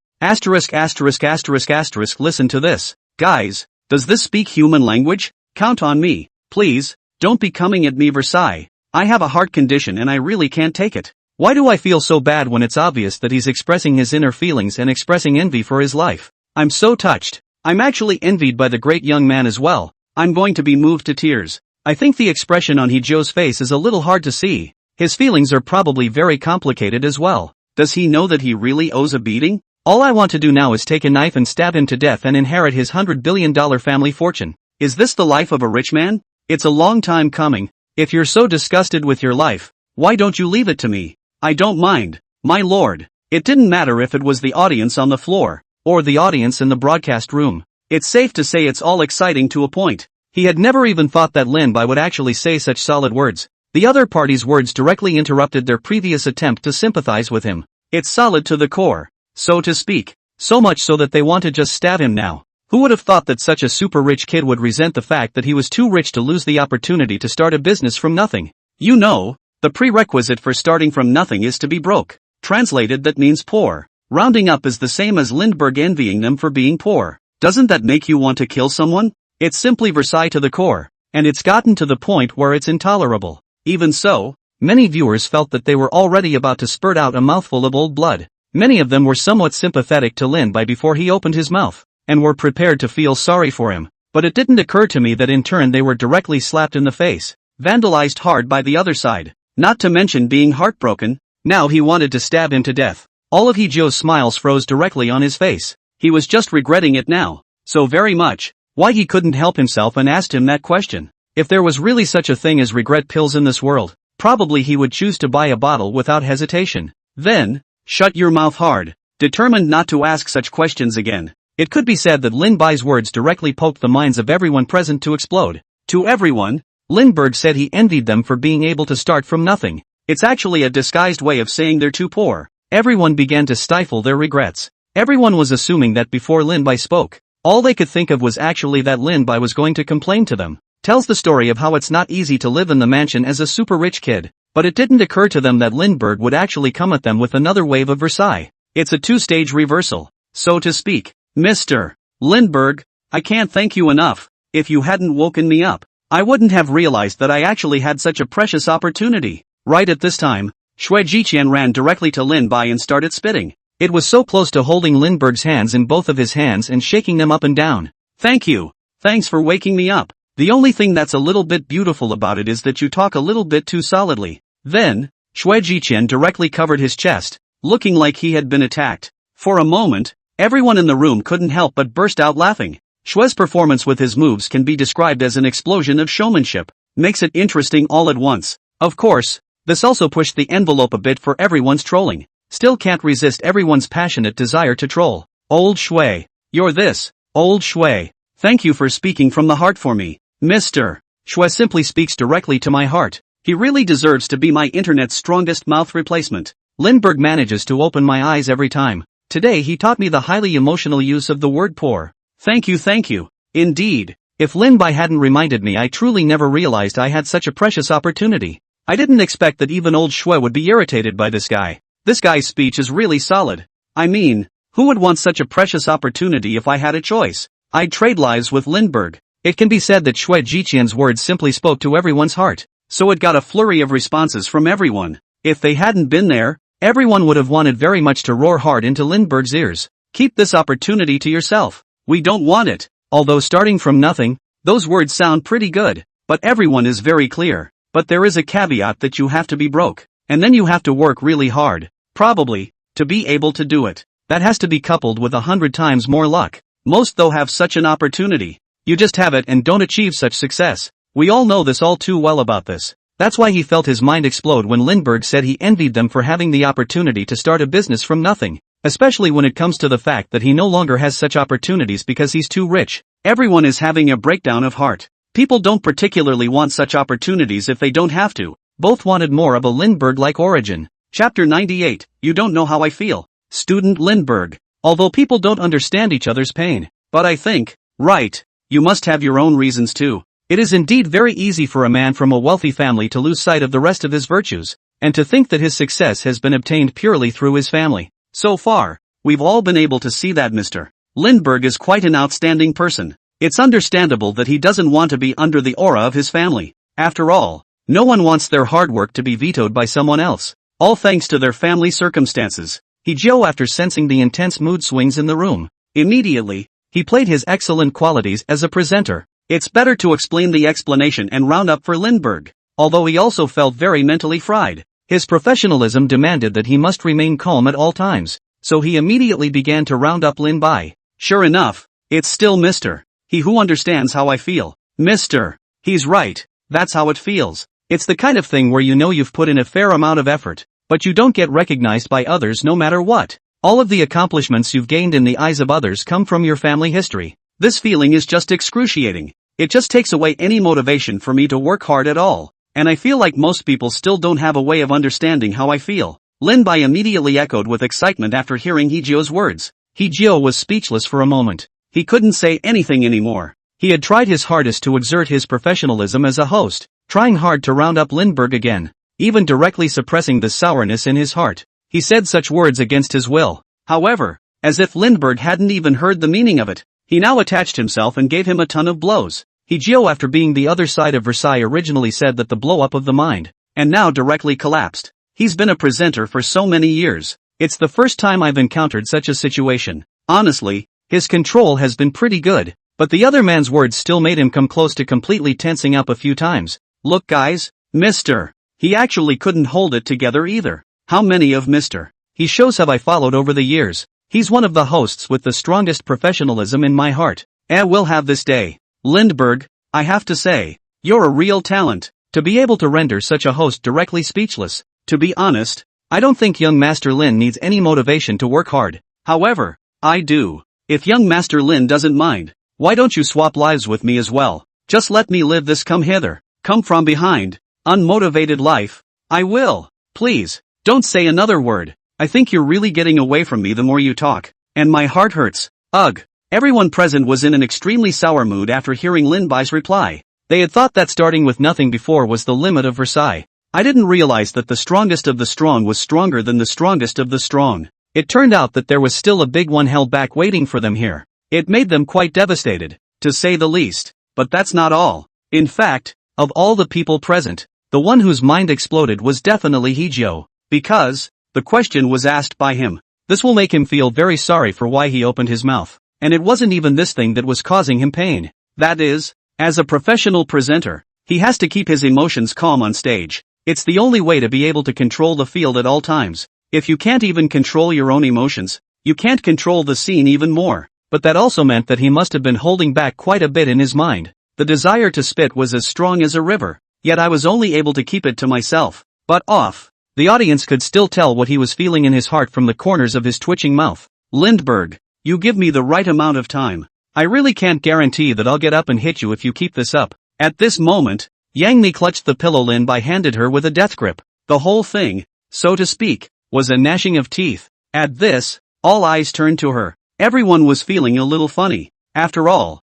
Listen to this. Guys, does this speak human language? Count on me. Please, don't be coming at me Versailles. I have a heart condition and I really can't take it. Why do I feel so bad when it's obvious that he's expressing his inner feelings and expressing envy for his life? I'm so touched. I'm actually envied by the great young man as well. I'm going to be moved to tears. I think the expression on Hee-jio's face is a little hard to see. His feelings are probably very complicated as well. Does he know that he really owes a beating? All I want to do now is take a knife and stab him to death and inherit his $100 billion family fortune. Is this the life of a rich man? It's a long time coming. If you're so disgusted with your life, why don't you leave it to me? I don't mind, my lord. It didn't matter if it was the audience on the floor, or the audience in the broadcast room. It's safe to say it's all exciting to a point. He had never even thought that Lin Bai would actually say such solid words. The other party's words directly interrupted their previous attempt to sympathize with him. It's solid to the core, so to speak. So much so that they want to just stab him now. Who would have thought that such a super rich kid would resent the fact that he was too rich to lose the opportunity to start a business from nothing? You know, the prerequisite for starting from nothing is to be broke. Translated, that means poor. Rounding up is the same as Lindbergh envying them for being poor. Doesn't that make you want to kill someone? It's simply Versailles to the core, and it's gotten to the point where it's intolerable. Even so, many viewers felt that they were already about to spurt out a mouthful of old blood. Many of them were somewhat sympathetic to Lin Bai before he opened his mouth, and were prepared to feel sorry for him. But it didn't occur to me that in turn they were directly slapped in the face, vandalized hard by the other side, not to mention being heartbroken. Now he wanted to stab him to death. All of Hee-jio's smiles froze directly on his face. He was just regretting it now, so very much. Why he couldn't help himself and asked him that question. If there was really such a thing as regret pills in this world, probably he would choose to buy a bottle without hesitation. Then, shut your mouth hard, determined not to ask such questions again. It could be said that Lin Bai's words directly poked the minds of everyone present to explode. To everyone, Lindbergh said he envied them for being able to start from nothing. It's actually a disguised way of saying they're too poor. Everyone began to stifle their regrets. Everyone was assuming that before Lin Bai spoke, all they could think of was actually that Lin Bai was going to complain to them. Tells the story of how it's not easy to live in the mansion as a super rich kid, but it didn't occur to them that Lindbergh would actually come at them with another wave of Versailles. It's a two-stage reversal, so to speak. Mr. Lindbergh, I can't thank you enough. If you hadn't woken me up, I wouldn't have realized that I actually had such a precious opportunity. Right at this time, Xue Jiqian ran directly to Lin Bai and started spitting. It was so close to holding Lindbergh's hands in both of his hands and shaking them up and down. Thank you. Thanks for waking me up. The only thing that's a little bit beautiful about it is that you talk a little bit too solidly. Then, Xue Jiqian directly covered his chest, looking like he had been attacked. For a moment, everyone in the room couldn't help but burst out laughing. Xue's performance with his moves can be described as an explosion of showmanship. Makes it interesting all at once. Of course, this also pushed the envelope a bit for everyone's trolling. Still can't resist everyone's passionate desire to troll. Old Xue. You're this. Old Xue. Thank you for speaking from the heart for me. Mr. Xue simply speaks directly to my heart. He really deserves to be my internet's strongest mouth replacement. Lindbergh manages to open my eyes every time. Today he taught me the highly emotional use of the word poor. Thank you. Indeed. If Lin Bai hadn't reminded me, I truly never realized I had such a precious opportunity. I didn't expect that even old Xue would be irritated by this guy. This guy's speech is really solid. I mean, who would want such a precious opportunity if I had a choice? I'd trade lives with Lindbergh. It can be said that Xue Jiqian's words simply spoke to everyone's heart. So it got a flurry of responses from everyone. If they hadn't been there, everyone would have wanted very much to roar hard into Lindbergh's ears. Keep this opportunity to yourself. We don't want it. Although starting from nothing, those words sound pretty good. But everyone is very clear. But there is a caveat that you have to be broke. And then you have to work really hard. Probably, to be able to do it. That has to be coupled with 100 times more luck. Most though have such an opportunity. You just have it and don't achieve such success. We all know this all too well about this. That's why he felt his mind explode when Lindbergh said he envied them for having the opportunity to start a business from nothing. Especially when it comes to the fact that he no longer has such opportunities because he's too rich. Everyone is having a breakdown of heart. People don't particularly want such opportunities if they don't have to. Both wanted more of a Lindbergh-like origin. Chapter 98, You Don't Know How I Feel. Student Lindbergh. Although people don't understand each other's pain. But I think, right, you must have your own reasons too. It is indeed very easy for a man from a wealthy family to lose sight of the rest of his virtues, and to think that his success has been obtained purely through his family. So far, we've all been able to see that Mr. Lindbergh is quite an outstanding person. It's understandable that he doesn't want to be under the aura of his family. After all, no one wants their hard work to be vetoed by someone else. All thanks to their family circumstances. After sensing the intense mood swings in the room, immediately, he played his excellent qualities as a presenter. It's better to explain the explanation and round up for Lindbergh. Although he also felt very mentally fried, his professionalism demanded that he must remain calm at all times, so he immediately began to round up Lin Bai. Sure enough, it's still Mr. He who understands how I feel. Mr. He's right, that's how it feels. It's the kind of thing where you know you've put in a fair amount of effort, but you don't get recognized by others no matter what. All of the accomplishments you've gained in the eyes of others come from your family history. This feeling is just excruciating. It just takes away any motivation for me to work hard at all. And I feel like most people still don't have a way of understanding how I feel. Lin Bai immediately echoed with excitement after hearing Hejio's words. Hejio was speechless for a moment. He couldn't say anything anymore. He had tried his hardest to exert his professionalism as a host, trying hard to round up Lindbergh again, even directly suppressing the sourness in his heart. He said such words against his will. However, as if Lindbergh hadn't even heard the meaning of it, he now attached himself and gave him a ton of blows. Hejio, after being the other side of Versailles, originally said that the blow-up of the mind, and now directly collapsed. He's been a presenter for so many years. It's the first time I've encountered such a situation. Honestly, his control has been pretty good, but the other man's words still made him come close to completely tensing up a few times. Look guys, Mr. He actually couldn't hold it together either. How many of Mr. He shows have I followed over the years? He's one of the hosts with the strongest professionalism in my heart. We'll have this day. Lindbergh, I have to say, you're a real talent. To be able to render such a host directly speechless. To be honest, I don't think young Master Lin needs any motivation to work hard. However, I do. If young Master Lin doesn't mind, why don't you swap lives with me as well? Just let me live this come hither, come from behind, unmotivated life. I will. Please, don't say another word. I think you're really getting away from me the more you talk. And my heart hurts. Ugh. Everyone present was in an extremely sour mood after hearing Lin Bai's reply. They had thought that starting with nothing before was the limit of Versailles. I didn't realize that the strongest of the strong was stronger than the strongest of the strong. It turned out that there was still a big one held back waiting for them here. It made them quite devastated, to say the least. But that's not all. In fact, of all the people present, the one whose mind exploded was definitely Hijio, because the question was asked by him. This will make him feel very sorry for why he opened his mouth. And it wasn't even this thing that was causing him pain. That is, as a professional presenter, he has to keep his emotions calm on stage. It's the only way to be able to control the field at all times. If you can't even control your own emotions, you can't control the scene even more. But that also meant that he must have been holding back quite a bit in his mind. The desire to spit was as strong as a river, yet I was only able to keep it to myself. But off. The audience could still tell what he was feeling in his heart from the corners of his twitching mouth. Lindbergh, you give me the right amount of time. I really can't guarantee that I'll get up and hit you if you keep this up. At this moment, Yang Mi clutched the pillow Lin Bai handed her with a death grip. The whole thing, so to speak, was a gnashing of teeth. At this, all eyes turned to her. Everyone was feeling a little funny. After all,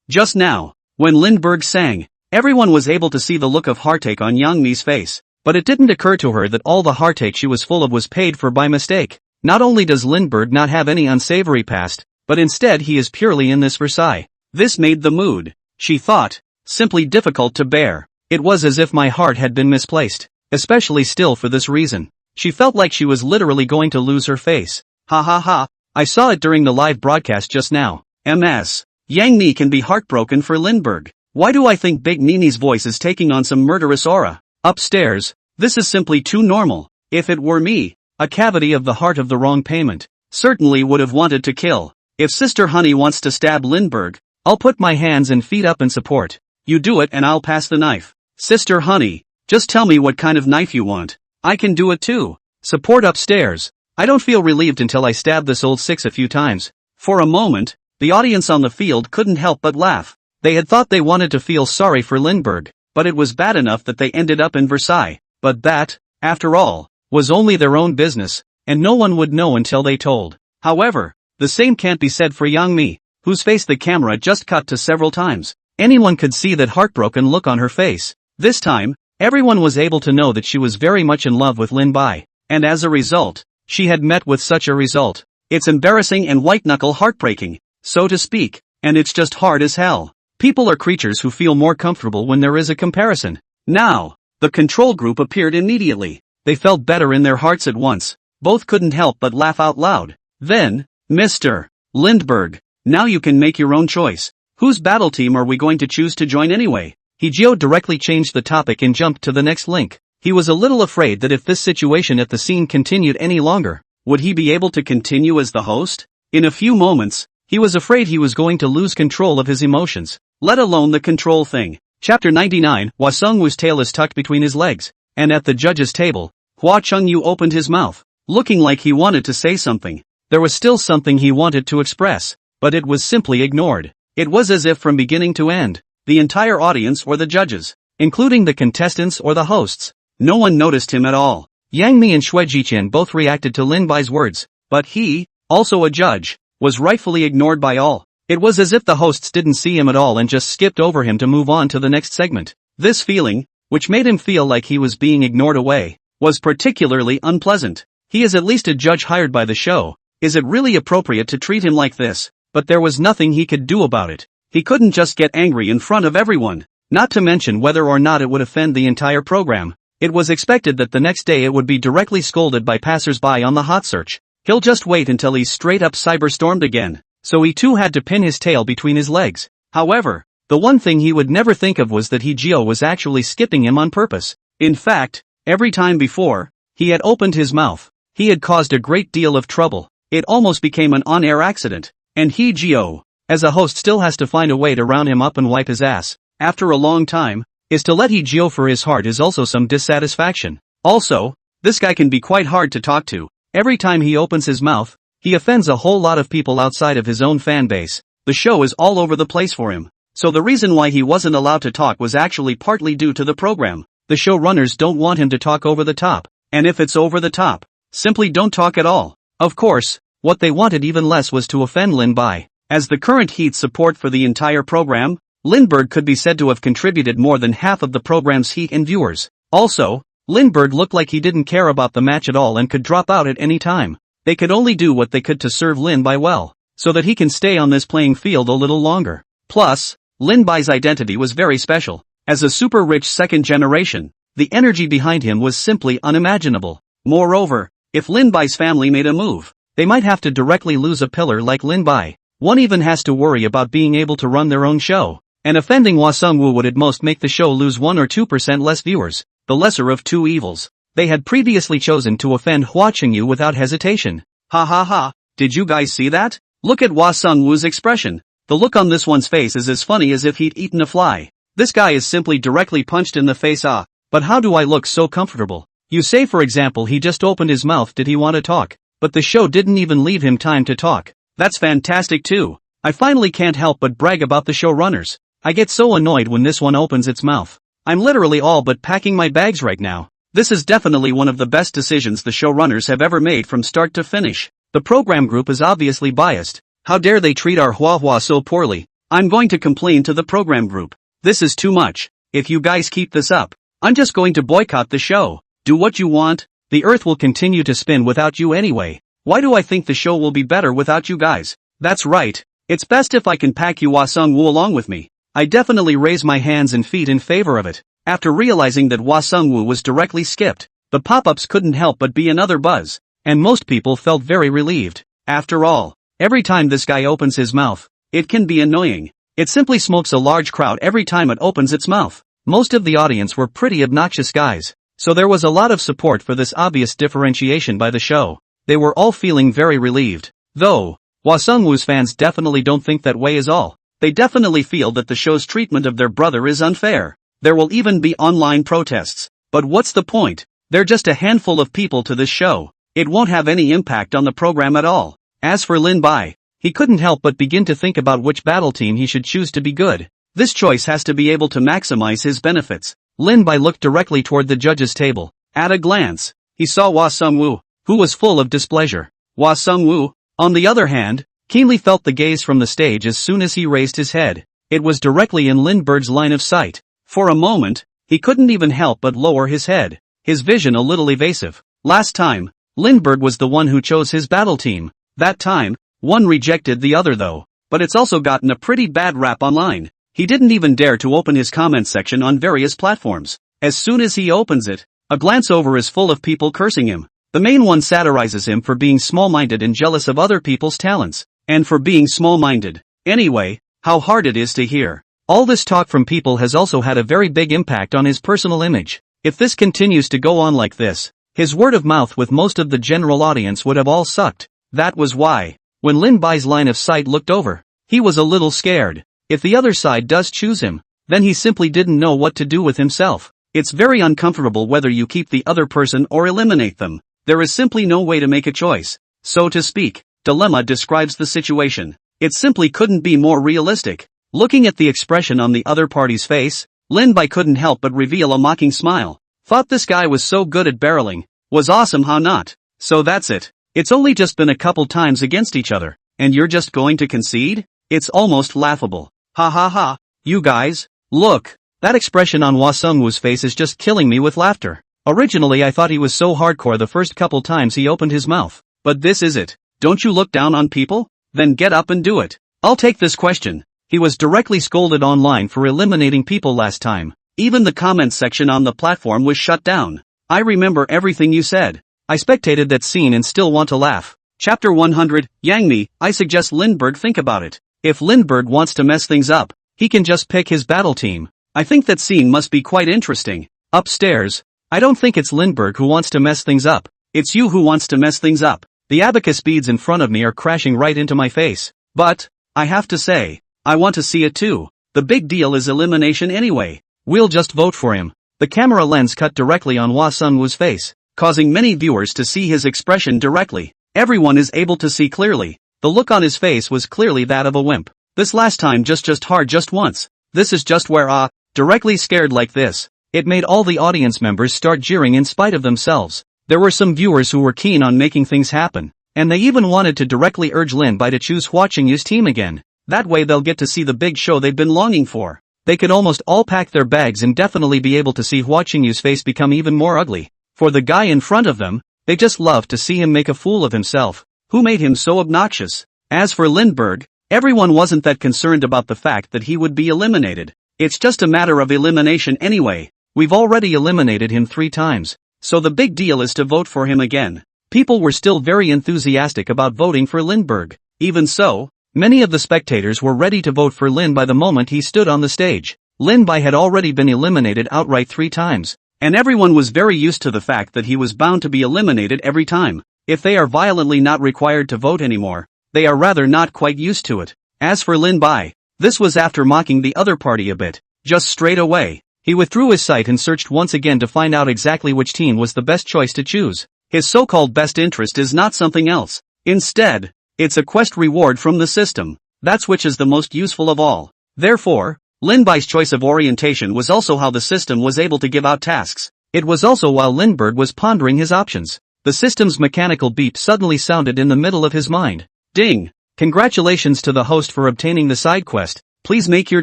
just now, when Lindbergh sang, everyone was able to see the look of heartache on Yang Mi's face. But it didn't occur to her that all the heartache she was full of was paid for by mistake. Not only does Lindbergh not have any unsavory past, but instead he is purely in this Versailles. This made the mood, she thought, simply difficult to bear. It was as if my heart had been misplaced, especially still for this reason. She felt like she was literally going to lose her face. Ha ha ha, I saw it during the live broadcast just now. MS. Yang Mi can be heartbroken for Lindbergh. Why do I think Big Nini's voice is taking on some murderous aura? Upstairs, this is simply too normal. If it were me, a cavity of the heart of the wrong payment, certainly would have wanted to kill. If Sister Honey wants to stab Lindbergh, I'll put my hands and feet up in support. You do it and I'll pass the knife. Sister Honey, just tell me what kind of knife you want. I can do it too. Support upstairs. I don't feel relieved until I stab this old six a few times. For a moment, the audience on the field couldn't help but laugh. They had thought they wanted to feel sorry for Lindbergh, but it was bad enough that they ended up in Versailles. But that, after all, was only their own business, and no one would know until they told. However, the same can't be said for Yang Mi, whose face the camera just cut to several times. Anyone could see that heartbroken look on her face. This time, everyone was able to know that she was very much in love with Lin Bai, and as a result, she had met with such a result. It's embarrassing and white-knuckle heartbreaking, so to speak, and it's just hard as hell. People are creatures who feel more comfortable when there is a comparison. Now, the control group appeared immediately. They felt better in their hearts at once. Both couldn't help but laugh out loud. Then, Mr. Lindbergh, now you can make your own choice. Whose battle team are we going to choose to join anyway? Hijio directly changed the topic and jumped to the next link. He was a little afraid that if this situation at the scene continued any longer, would he be able to continue as the host? In a few moments, he was afraid he was going to lose control of his emotions, let alone the control thing. Chapter 99, Hua Sung-woo's tail is tucked between his legs, and at the judge's table, Hua Chung-yu opened his mouth, looking like he wanted to say something. There was still something he wanted to express, but it was simply ignored. It was as if from beginning to end, the entire audience or the judges, including the contestants or the hosts, no one noticed him at all. Yang Mi and Xue Jiqian both reacted to Lin Bai's words, but he, also a judge, was rightfully ignored by all. It was as if the hosts didn't see him at all and just skipped over him to move on to the next segment. This feeling, which made him feel like he was being ignored away, was particularly unpleasant. He is at least a judge hired by the show. Is it really appropriate to treat him like this? But there was nothing he could do about it. He couldn't just get angry in front of everyone, not to mention whether or not it would offend the entire program. It was expected that the next day it would be directly scolded by passers-by on the hot search. He'll just wait until he's straight up cyberstormed again. So he too had to pin his tail between his legs. However, the one thing he would never think of was that Hijio was actually skipping him on purpose. In fact, every time before, he had opened his mouth, he had caused a great deal of trouble. It almost became an on-air accident. And Hijio, as a host, still has to find a way to round him up and wipe his ass. After a long time, is to let Hijio for his heart is also some dissatisfaction. Also, this guy can be quite hard to talk to. Every time he opens his mouth, he offends a whole lot of people outside of his own fan base. The show is all over the place for him. So the reason why he wasn't allowed to talk was actually partly due to the program. The showrunners don't want him to talk over the top. And if it's over the top, simply don't talk at all. Of course, what they wanted even less was to offend Lin Bai. As the current heat support for the entire program, Lindbergh could be said to have contributed more than half of the program's heat and viewers. Also, Lindbergh looked like he didn't care about the match at all and could drop out at any time. They could only do what they could to serve Lin Bai well, so that he can stay on this playing field a little longer. Plus, Lin Bai's identity was very special. As a super rich second generation, the energy behind him was simply unimaginable. Moreover, if Lin Bai's family made a move, they might have to directly lose a pillar like Lin Bai. One even has to worry about being able to run their own show. And offending Hwa Sung-woo would at most make the show lose 1 or 2% less viewers, the lesser of two evils. They had previously chosen to offend Hwa Chang-yu without hesitation. Ha ha ha, did you guys see that? Look at Hwa Sung-woo's expression. The look on this one's face is as funny as if he'd eaten a fly. This guy is simply directly punched in the face. But how do I look so comfortable? You say for example he just opened his mouth, did he want to talk? But the show didn't even leave him time to talk. That's fantastic too. I finally can't help but brag about the showrunners. I get so annoyed when this one opens its mouth. I'm literally all but packing my bags right now. This is definitely one of the best decisions the showrunners have ever made from start to finish. The program group is obviously biased. How dare they treat our Hua so poorly? I'm going to complain to the program group. This is too much. If you guys keep this up, I'm just going to boycott the show. Do what you want. The earth will continue to spin without you anyway. Why do I think the show will be better without you guys? That's right. It's best if I can pack you Hwa Sung-woo along with me. I definitely raise my hands and feet in favor of it. After realizing that Hwa Sung-woo was directly skipped, the pop-ups couldn't help but be another buzz, and most people felt very relieved. After all, every time this guy opens his mouth, it can be annoying. It simply smokes a large crowd every time it opens its mouth. Most of the audience were pretty obnoxious guys, so there was a lot of support for this obvious differentiation by the show. They were all feeling very relieved. Though, Hwa Sung-woo's fans definitely don't think that way is all. They definitely feel that the show's treatment of their brother is unfair. There will even be online protests. But what's the point? They're just a handful of people to this show. It won't have any impact on the program at all. As for Lin Bai, he couldn't help but begin to think about which battle team he should choose to be good. This choice has to be able to maximize his benefits. Lin Bai looked directly toward the judges' table. At a glance, he saw Hwa Sung-woo, who was full of displeasure. Hwa Sung-woo, on the other hand, keenly felt the gaze from the stage as soon as he raised his head. It was directly in Lindbergh's line of sight. For a moment, he couldn't even help but lower his head, his vision a little evasive. Last time, Lindbergh was the one who chose his battle team. That time, one rejected the other though, but it's also gotten a pretty bad rap online. He didn't even dare to open his comment section on various platforms. As soon as he opens it, a glance over is full of people cursing him. The main one satirizes him for being small-minded and jealous of other people's talents, and for being small-minded. Anyway, how hard it is to hear. All this talk from people has also had a very big impact on his personal image. If this continues to go on like this, his word of mouth with most of the general audience would have all sucked. That was why, when Lin Bai's line of sight looked over, he was a little scared. If the other side does choose him, then he simply didn't know what to do with himself. It's very uncomfortable whether you keep the other person or eliminate them. There is simply no way to make a choice. So to speak, dilemma describes the situation. It simply couldn't be more realistic. Looking at the expression on the other party's face, Lin Bai couldn't help but reveal a mocking smile. Thought this guy was so good at barreling. Was awesome, how not? So that's it. It's only just been a couple times against each other, and you're just going to concede? It's almost laughable. Ha ha ha. You guys, look. That expression on Hwa Sung-woo's face is just killing me with laughter. Originally I thought he was so hardcore the first couple times he opened his mouth. But this is it. Don't you look down on people? Then get up and do it. I'll take this question. He was directly scolded online for eliminating people last time. Even the comment section on the platform was shut down. I remember everything you said. I spectated that scene and still want to laugh. Chapter 100, Yang Mi, I suggest Lindbergh think about it. If Lindbergh wants to mess things up, he can just pick his battle team. I think that scene must be quite interesting. Upstairs, I don't think it's Lindbergh who wants to mess things up. It's you who wants to mess things up. The abacus beads in front of me are crashing right into my face. But, I have to say, I want to see it too. The big deal is elimination anyway. We'll just vote for him. The camera lens cut directly on Hwa Sung-woo's face, causing many viewers to see his expression directly. Everyone is able to see clearly. The look on his face was clearly that of a wimp. This last time just hard just once. This is just where directly scared like this. It made all the audience members start jeering in spite of themselves. There were some viewers who were keen on making things happen, and they even wanted to directly urge Lin Bai to choose Hua Qingyu's team again. That way they'll get to see the big show they've been longing for. They could almost all pack their bags and definitely be able to see Hua Qingyu's face become even more ugly. For the guy in front of them, they just loved to see him make a fool of himself. Who made him so obnoxious? As for Lindbergh, everyone wasn't that concerned about the fact that he would be eliminated. It's just a matter of elimination anyway. We've already eliminated him 3 times. So the big deal is to vote for him again. People were still very enthusiastic about voting for Lindbergh. Even so, many of the spectators were ready to vote for Lin Bai the moment he stood on the stage. Lin Bai had already been eliminated outright 3 times. And everyone was very used to the fact that he was bound to be eliminated every time. If they are violently not required to vote anymore, they are rather not quite used to it. As for Lin Bai, this was after mocking the other party a bit. Just straight away, he withdrew his sight and searched once again to find out exactly which team was the best choice to choose. His so-called best interest is not something else. Instead, it's a quest reward from the system. That's which is the most useful of all. Therefore, Lin Bai's choice of orientation was also how the system was able to give out tasks. It was also while Lindbergh was pondering his options. The system's mechanical beep suddenly sounded in the middle of his mind. Ding! Congratulations to the host for obtaining the side quest. Please make your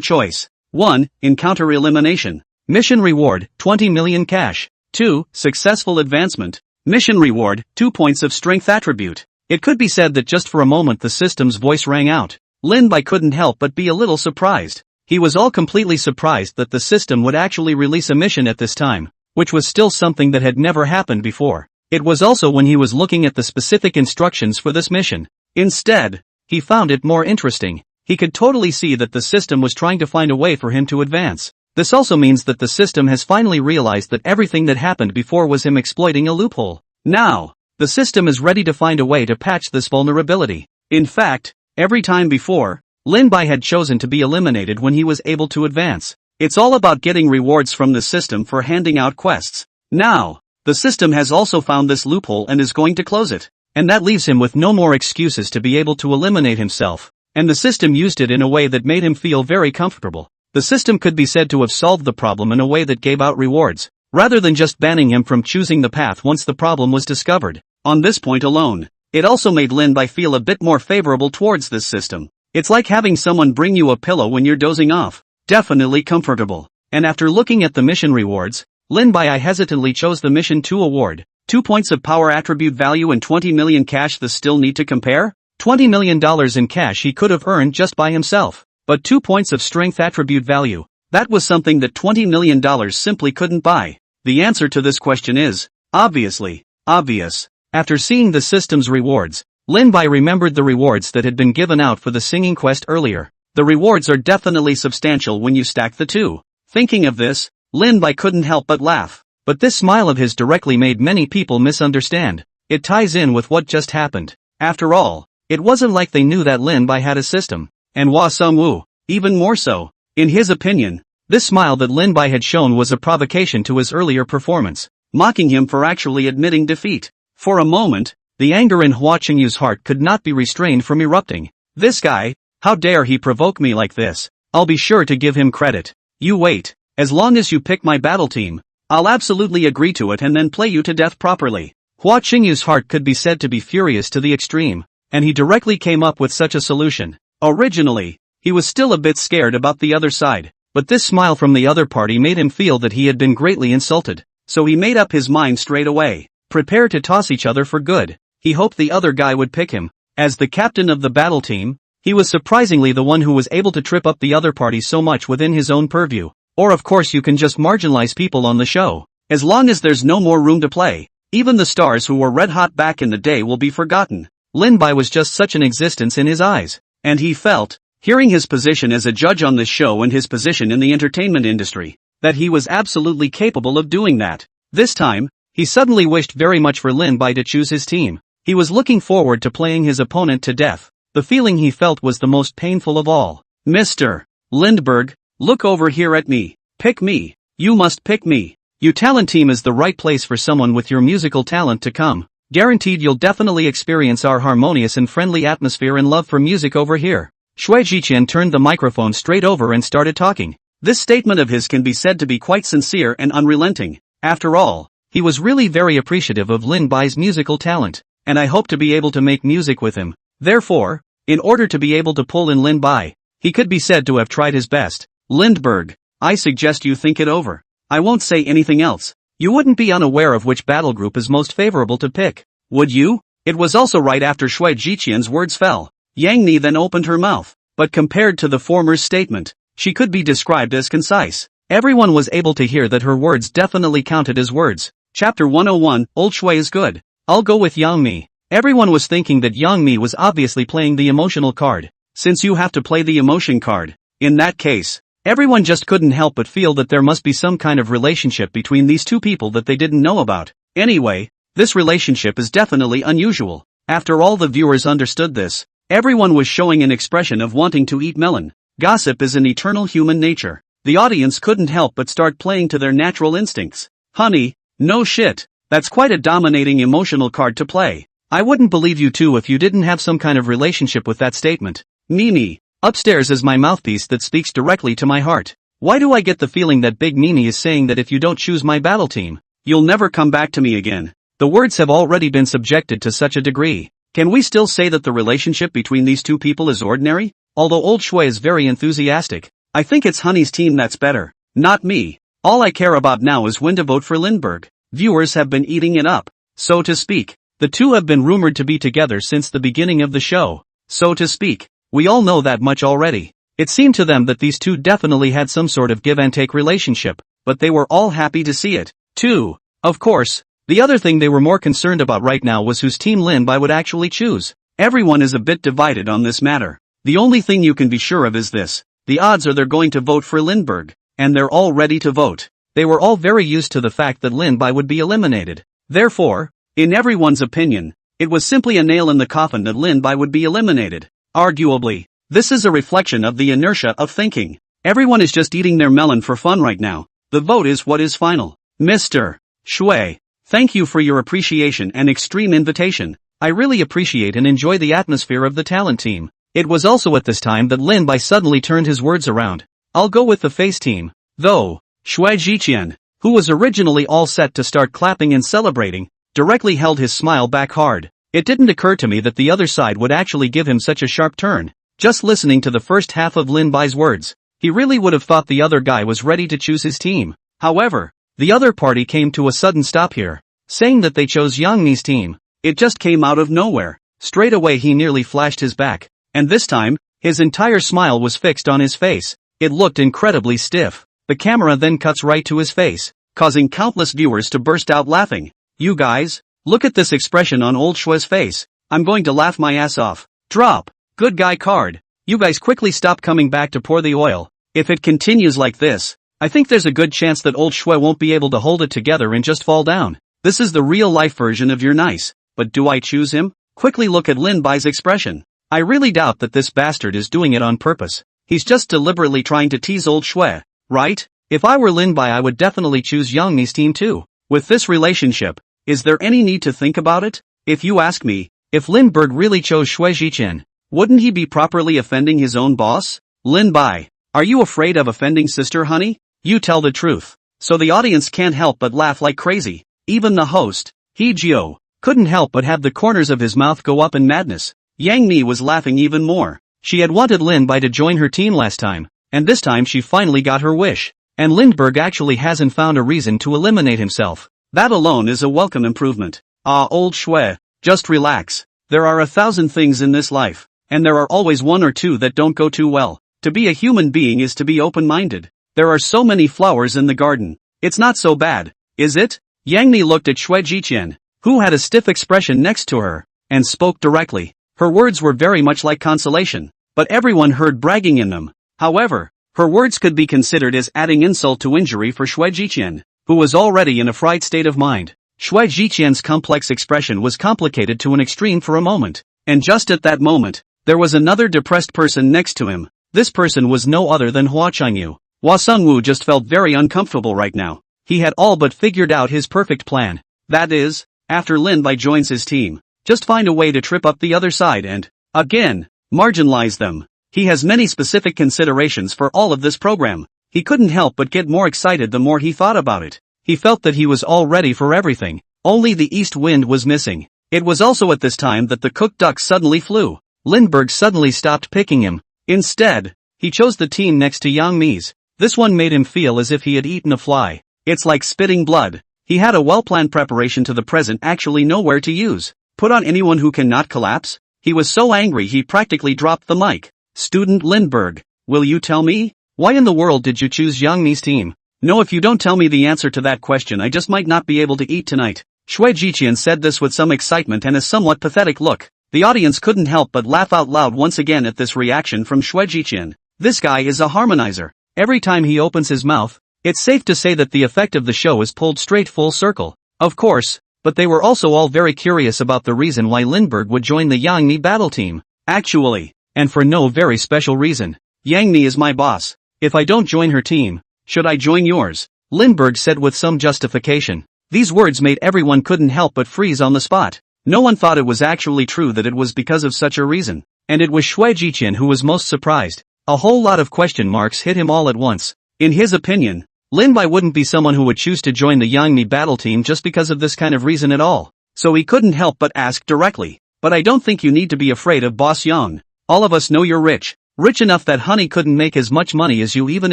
choice. 1. Encounter elimination. Mission reward, 20 million cash. 2. Successful advancement. Mission reward, 2 points of strength attribute. It could be said that just for a moment the system's voice rang out. Lin Bai couldn't help but be a little surprised. He was all completely surprised that the system would actually release a mission at this time, which was still something that had never happened before. It was also when he was looking at the specific instructions for this mission. Instead, he found it more interesting. He could totally see that the system was trying to find a way for him to advance. This also means that the system has finally realized that everything that happened before was him exploiting a loophole. Now, the system is ready to find a way to patch this vulnerability. In fact, every time before, Lin Bai had chosen to be eliminated when he was able to advance. It's all about getting rewards from the system for handing out quests. Now, the system has also found this loophole and is going to close it. And that leaves him with no more excuses to be able to eliminate himself. And the system used it in a way that made him feel very comfortable. The system could be said to have solved the problem in a way that gave out rewards, rather than just banning him from choosing the path once the problem was discovered. On this point alone, it also made Lin Bai feel a bit more favorable towards this system. It's like having someone bring you a pillow when you're dozing off. Definitely comfortable. And after looking at the mission rewards, Lin Bai hesitantly chose the Mission 2 award. 2 points of power attribute value and 20 million cash. The still need to compare? $20 million in cash he could have earned just by himself. But 2 points of strength attribute value. That was something that $20 million simply couldn't buy. The answer to this question is, obviously, obvious. After seeing the system's rewards, Lin Bai remembered the rewards that had been given out for the singing quest earlier. The rewards are definitely substantial when you stack the two. Thinking of this, Lin Bai couldn't help but laugh. But this smile of his directly made many people misunderstand. It ties in with what just happened. After all, it wasn't like they knew that Lin Bai had a system. And Hua Sung-woo, even more so. In his opinion, this smile that Lin Bai had shown was a provocation to his earlier performance, mocking him for actually admitting defeat. For a moment, the anger in Hua Qingyu's heart could not be restrained from erupting. This guy, how dare he provoke me like this? I'll be sure to give him credit. You wait, as long as you pick my battle team, I'll absolutely agree to it and then play you to death properly. Hua Qingyu's heart could be said to be furious to the extreme, and he directly came up with such a solution. Originally, he was still a bit scared about the other side, but this smile from the other party made him feel that he had been greatly insulted, so he made up his mind straight away. Prepare to toss each other for good. He hoped the other guy would pick him. As the captain of the battle team, he was surprisingly the one who was able to trip up the other party so much within his own purview. Or of course you can just marginalize people on the show. As long as there's no more room to play, even the stars who were red hot back in the day will be forgotten. Lin Bai was just such an existence in his eyes. And he felt, hearing his position as a judge on this show and his position in the entertainment industry, that he was absolutely capable of doing that. This time, he suddenly wished very much for Lin Bai to choose his team. He was looking forward to playing his opponent to death. The feeling he felt was the most painful of all. Mr. Lindbergh, look over here at me. Pick me. You must pick me. Your talent team is the right place for someone with your musical talent to come. Guaranteed you'll definitely experience our harmonious and friendly atmosphere and love for music over here. Shui Jiqian turned the microphone straight over and started talking. This statement of his can be said to be quite sincere and unrelenting. After all, He was really very appreciative of Lin Bai's musical talent, and I hope to be able to make music with him. Therefore, in order to be able to pull in Lin Bai, he could be said to have tried his best. Lindbergh, I suggest you think it over. I won't say anything else. You wouldn't be unaware of which battle group is most favorable to pick, would you? It was also right after Shui Jiqian's words fell. Yang Ni then opened her mouth, but compared to the former's statement, she could be described as concise. Everyone was able to hear that her words definitely counted as words. Chapter 101, Old Shui is good. I'll go with Yang Mi. Everyone was thinking that Yang Mi was obviously playing the emotional card, since you have to play the emotion card. In that case, everyone just couldn't help but feel that there must be some kind of relationship between these two people that they didn't know about. Anyway, this relationship is definitely unusual. After all the viewers understood this, everyone was showing an expression of wanting to eat melon. Gossip is an eternal human nature. The audience couldn't help but start playing to their natural instincts. Honey, no shit. That's quite a dominating emotional card to play. I wouldn't believe you too if you didn't have some kind of relationship with that statement. Mimi, upstairs is my mouthpiece that speaks directly to my heart. Why do I get the feeling that Big Mimi is saying that if you don't choose my battle team, you'll never come back to me again? The words have already been subjected to such a degree. Can we still say that the relationship between these two people is ordinary? Although Old Shui is very enthusiastic, I think it's Honey's team that's better, not me. All I care about now is when to vote for Lindbergh. Viewers have been eating it up, so to speak. The two have been rumored to be together since the beginning of the show, so to speak. We all know that much already. It seemed to them that these two definitely had some sort of give-and-take relationship, but they were all happy to see it, too. Of course, the other thing they were more concerned about right now was whose team Lin Bai would actually choose. Everyone is a bit divided on this matter. The only thing you can be sure of is this. The odds are they're going to vote for Lindbergh, and they're all ready to vote. They were all very used to the fact that Lin Bai would be eliminated. Therefore, in everyone's opinion, it was simply a nail in the coffin that Lin Bai would be eliminated. Arguably, this is a reflection of the inertia of thinking. Everyone is just eating their melon for fun right now. The vote is what is final. Mr. Shui, thank you for your appreciation and extreme invitation. I really appreciate and enjoy the atmosphere of the talent team. It was also at this time that Lin Bai suddenly turned his words around. I'll go with the face team. Though, Shui Jiqian, who was originally all set to start clapping and celebrating, directly held his smile back hard. It didn't occur to me that the other side would actually give him such a sharp turn. Just listening to the first half of Lin Bai's words, he really would have thought the other guy was ready to choose his team. However, the other party came to a sudden stop here, saying that they chose Yang Mi's team. It just came out of nowhere. Straight away he nearly flashed his back, and this time, his entire smile was fixed on his face. It looked incredibly stiff. The camera then cuts right to his face, causing countless viewers to burst out laughing. You guys, look at this expression on Old Shui's face. I'm going to laugh my ass off. Drop. Good guy card. You guys quickly stop coming back to pour the oil. If it continues like this, I think there's a good chance that Old Shui won't be able to hold it together and just fall down. This is the real life version of you're nice, but do I choose him? Quickly look at Lin Bai's expression. I really doubt that this bastard is doing it on purpose. He's just deliberately trying to tease Old Shui, right? If I were Lin Bai I would definitely choose Yang Mi's team too. With this relationship, is there any need to think about it? If you ask me, if Lindbergh really chose Shui Jiqian, wouldn't he be properly offending his own boss? Lin Bai, are you afraid of offending sister honey? You tell the truth. So the audience can't help but laugh like crazy. Even the host, He Jio, couldn't help but have the corners of his mouth go up in madness. Yang Mi was laughing even more. She had wanted Lin Bai to join her team last time, and this time she finally got her wish. And Lindbergh actually hasn't found a reason to eliminate himself. That alone is a welcome improvement. Ah, Old Shui, just relax. There are 1,000 things in this life, and there are always one or two that don't go too well. To be a human being is to be open-minded. There are so many flowers in the garden. It's not so bad, is it? Yang Mi looked at Shui Jiqian, who had a stiff expression next to her, and spoke directly. Her words were very much like consolation, but everyone heard bragging in them. However, her words could be considered as adding insult to injury for Shui Jiqian, who was already in a fried state of mind. Shui Jiqian's complex expression was complicated to an extreme for a moment, and just at that moment, there was another depressed person next to him. This person was no other than Hua Changyu. Hua Sungwu just felt very uncomfortable right now. He had all but figured out his perfect plan. That is, after Lin Bai joins his team, just find a way to trip up the other side and, again, marginalize them. He has many specific considerations for all of this program. He couldn't help but get more excited the more he thought about it. He felt that he was all ready for everything. Only the east wind was missing. It was also at this time that the cooked duck suddenly flew. Lindbergh suddenly stopped picking him. Instead, he chose the team next to Yang Mi's. This one made him feel as if he had eaten a fly. It's like spitting blood. He had a well-planned preparation to the present actually nowhere to use. Put on anyone who cannot collapse? He was so angry he practically dropped the mic. Student Lindbergh, will you tell me? Why in the world did you choose Yang Mi's team? No, if you don't tell me the answer to that question I just might not be able to eat tonight. Shui Jiqian said this with some excitement and a somewhat pathetic look. The audience couldn't help but laugh out loud once again at this reaction from Shui Jiqian. This guy is a harmonizer. Every time he opens his mouth, it's safe to say that the effect of the show is pulled straight full circle. Of course, but they were also all very curious about the reason why Lindbergh would join the Yang Mi battle team. Actually, and for no very special reason. Yang Mi is my boss. If I don't join her team, should I join yours? Lindbergh said with some justification. These words made everyone couldn't help but freeze on the spot. No one thought it was actually true that it was because of such a reason. And it was Shui Jiqian who was most surprised. A whole lot of question marks hit him all at once. In his opinion, Lin Bai wouldn't be someone who would choose to join the Yang Mi battle team just because of this kind of reason at all. So he couldn't help but ask directly. But I don't think you need to be afraid of Boss Yang. All of us know you're rich. Rich enough that Honey couldn't make as much money as you even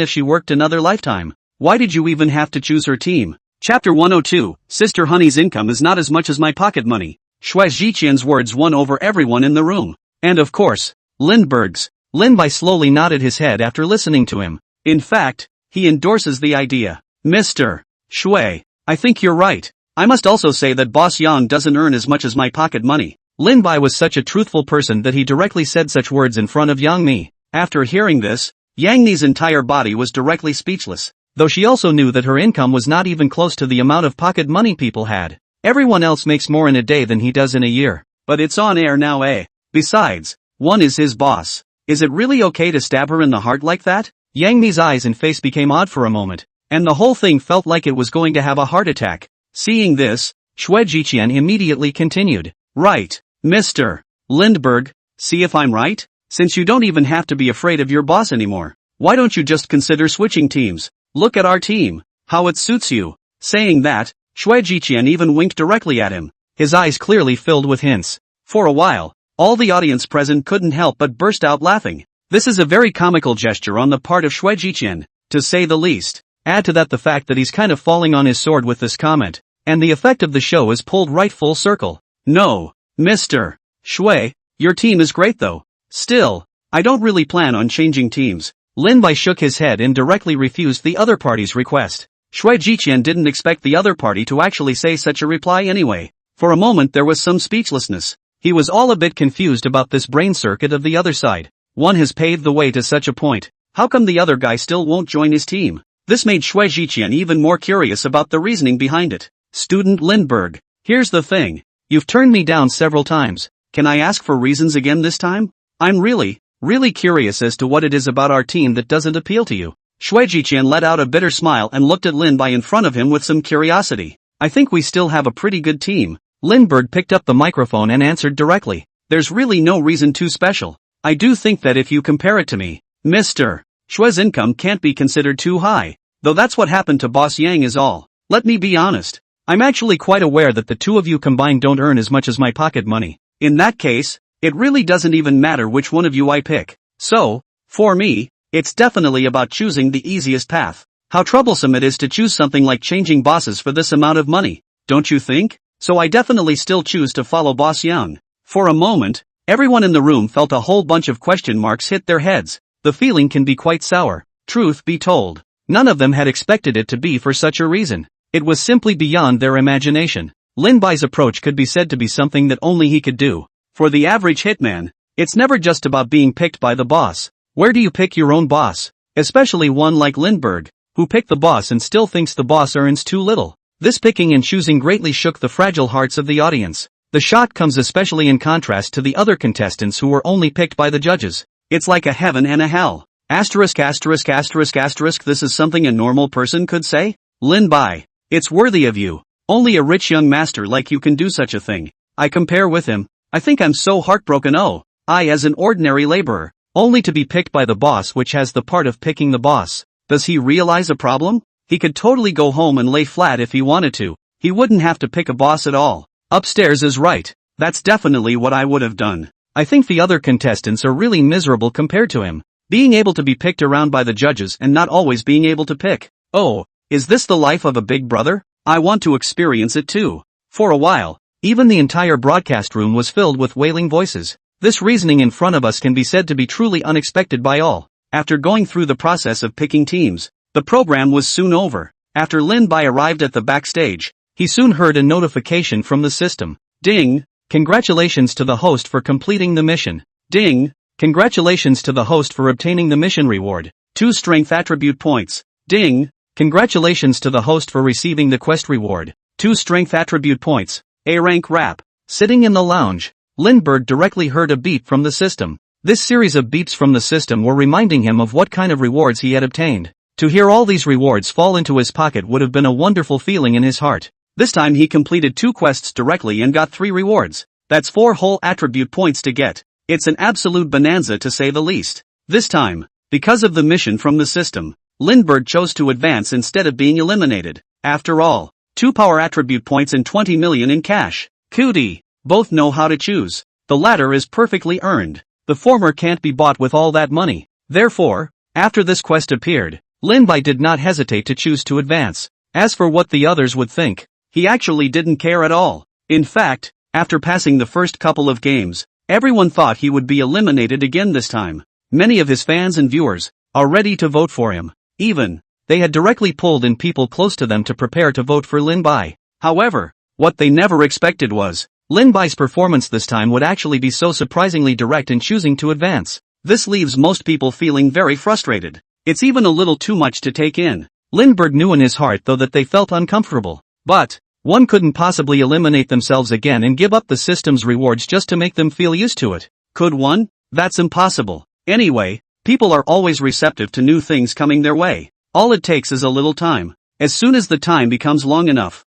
if she worked another lifetime. Why did you even have to choose her team? Chapter 102, Sister Honey's income is not as much as my pocket money. Shui Jiqian's words won over everyone in the room. And of course, Lindbergh's. Lin Bai slowly nodded his head after listening to him. In fact, he endorses the idea. Mr. Shui, I think you're right. I must also say that Boss Yang doesn't earn as much as my pocket money. Lin Bai was such a truthful person that he directly said such words in front of Yang Mi. After hearing this, Yang Mi's entire body was directly speechless. Though she also knew that her income was not even close to the amount of pocket money people had. Everyone else makes more in a day than he does in a year. But it's on air now, eh? Besides, one is his boss. Is it really okay to stab her in the heart like that? Yang Mi's eyes and face became odd for a moment, and the whole thing felt like it was going to have a heart attack. Seeing this, Shui Jiqian immediately continued. Right, Mr. Lindbergh, see if I'm right? Since you don't even have to be afraid of your boss anymore, why don't you just consider switching teams? Look at our team, how it suits you. Saying that, Shui Jiqian even winked directly at him, his eyes clearly filled with hints. For a while, all the audience present couldn't help but burst out laughing. This is a very comical gesture on the part of Shui Jiqian, to say the least. Add to that the fact that he's kind of falling on his sword with this comment, and the effect of the show is pulled right full circle. No, Mr. Shui, your team is great though. Still, I don't really plan on changing teams. Lin Bai shook his head and directly refused the other party's request. Shui Jiqian didn't expect the other party to actually say such a reply anyway. For a moment there was some speechlessness. He was all a bit confused about this brain circuit of the other side. One has paved the way to such a point. How come the other guy still won't join his team? This made Shui Jiqian even more curious about the reasoning behind it. Student Lindbergh, here's the thing. You've turned me down several times. Can I ask for reasons again this time? I'm really curious as to what it is about our team that doesn't appeal to you. Shui Jiqian let out a bitter smile and looked at Lin Bai in front of him with some curiosity. I think we still have a pretty good team. Lindbergh picked up the microphone and answered directly. There's really no reason too special. I do think that if you compare it to me, Mr. Shui's income can't be considered too high. Though that's what happened to Boss Yang is all. Let me be honest. I'm actually quite aware that the two of you combined don't earn as much as my pocket money. In that case, it really doesn't even matter which one of you I pick. So, for me, it's definitely about choosing the easiest path. How troublesome it is to choose something like changing bosses for this amount of money, don't you think? So I definitely still choose to follow Boss Yang. For a moment, everyone in the room felt a whole bunch of question marks hit their heads. The feeling can be quite sour. Truth be told, none of them had expected it to be for such a reason. It was simply beyond their imagination. Lin Bai's approach could be said to be something that only he could do. For the average hitman, it's never just about being picked by the boss. Where do you pick your own boss? Especially one like Lindbergh, who picked the boss and still thinks the boss earns too little. This picking and choosing greatly shook the fragile hearts of the audience. The shock comes especially in contrast to the other contestants who were only picked by the judges. It's like a heaven and a hell. Asterisk asterisk asterisk asterisk, this is something a normal person could say? Lin Bai, it's worthy of you. Only a rich young master like you can do such a thing. I compare with him. I think I'm so heartbroken. Oh, I as an ordinary laborer, only to be picked by the boss which has the part of picking the boss. Does he realize a problem? He could totally go home and lay flat if he wanted to. He wouldn't have to pick a boss at all. Upstairs is right. That's definitely what I would have done. I think the other contestants are really miserable compared to him. Being able to be picked around by the judges and not always being able to pick. Oh, is this the life of a big brother? I want to experience it too. For a while, even the entire broadcast room was filled with wailing voices. This reasoning in front of us can be said to be truly unexpected by all. After going through the process of picking teams, the program was soon over. After Lin Bai arrived at the backstage, he soon heard a notification from the system. Ding! Congratulations to the host for completing the mission. Ding! Congratulations to the host for obtaining the mission reward. 2 strength attribute points. Ding! Congratulations to the host for receiving the quest reward. 2 strength attribute points. A rank rap. Sitting in the lounge, Lindbergh directly heard a beep from the system. This series of beeps from the system were reminding him of what kind of rewards he had obtained. To hear all these rewards fall into his pocket would have been a wonderful feeling in his heart. This time he completed 2 quests directly and got 3 rewards. That's 4 whole attribute points to get. It's an absolute bonanza to say the least. This time, because of the mission from the system, Lindbergh chose to advance instead of being eliminated. After all, 2 power attribute points and 20 million in cash. Cootie. Both know how to choose. The latter is perfectly earned. The former can't be bought with all that money. Therefore, after this quest appeared, Lin Bai did not hesitate to choose to advance. As for what the others would think, he actually didn't care at all. In fact, after passing the first couple of games, everyone thought he would be eliminated again this time. Many of his fans and viewers are ready to vote for him. Even, they had directly pulled in people close to them to prepare to vote for Lin Bai. However, what they never expected was, Lin Bai's performance this time would actually be so surprisingly direct in choosing to advance. This leaves most people feeling very frustrated. It's even a little too much to take in. Lindbergh knew in his heart though that they felt uncomfortable. But, one couldn't possibly eliminate themselves again and give up the system's rewards just to make them feel used to it. Could one? That's impossible. Anyway, people are always receptive to new things coming their way. All it takes is a little time. As soon as the time becomes long enough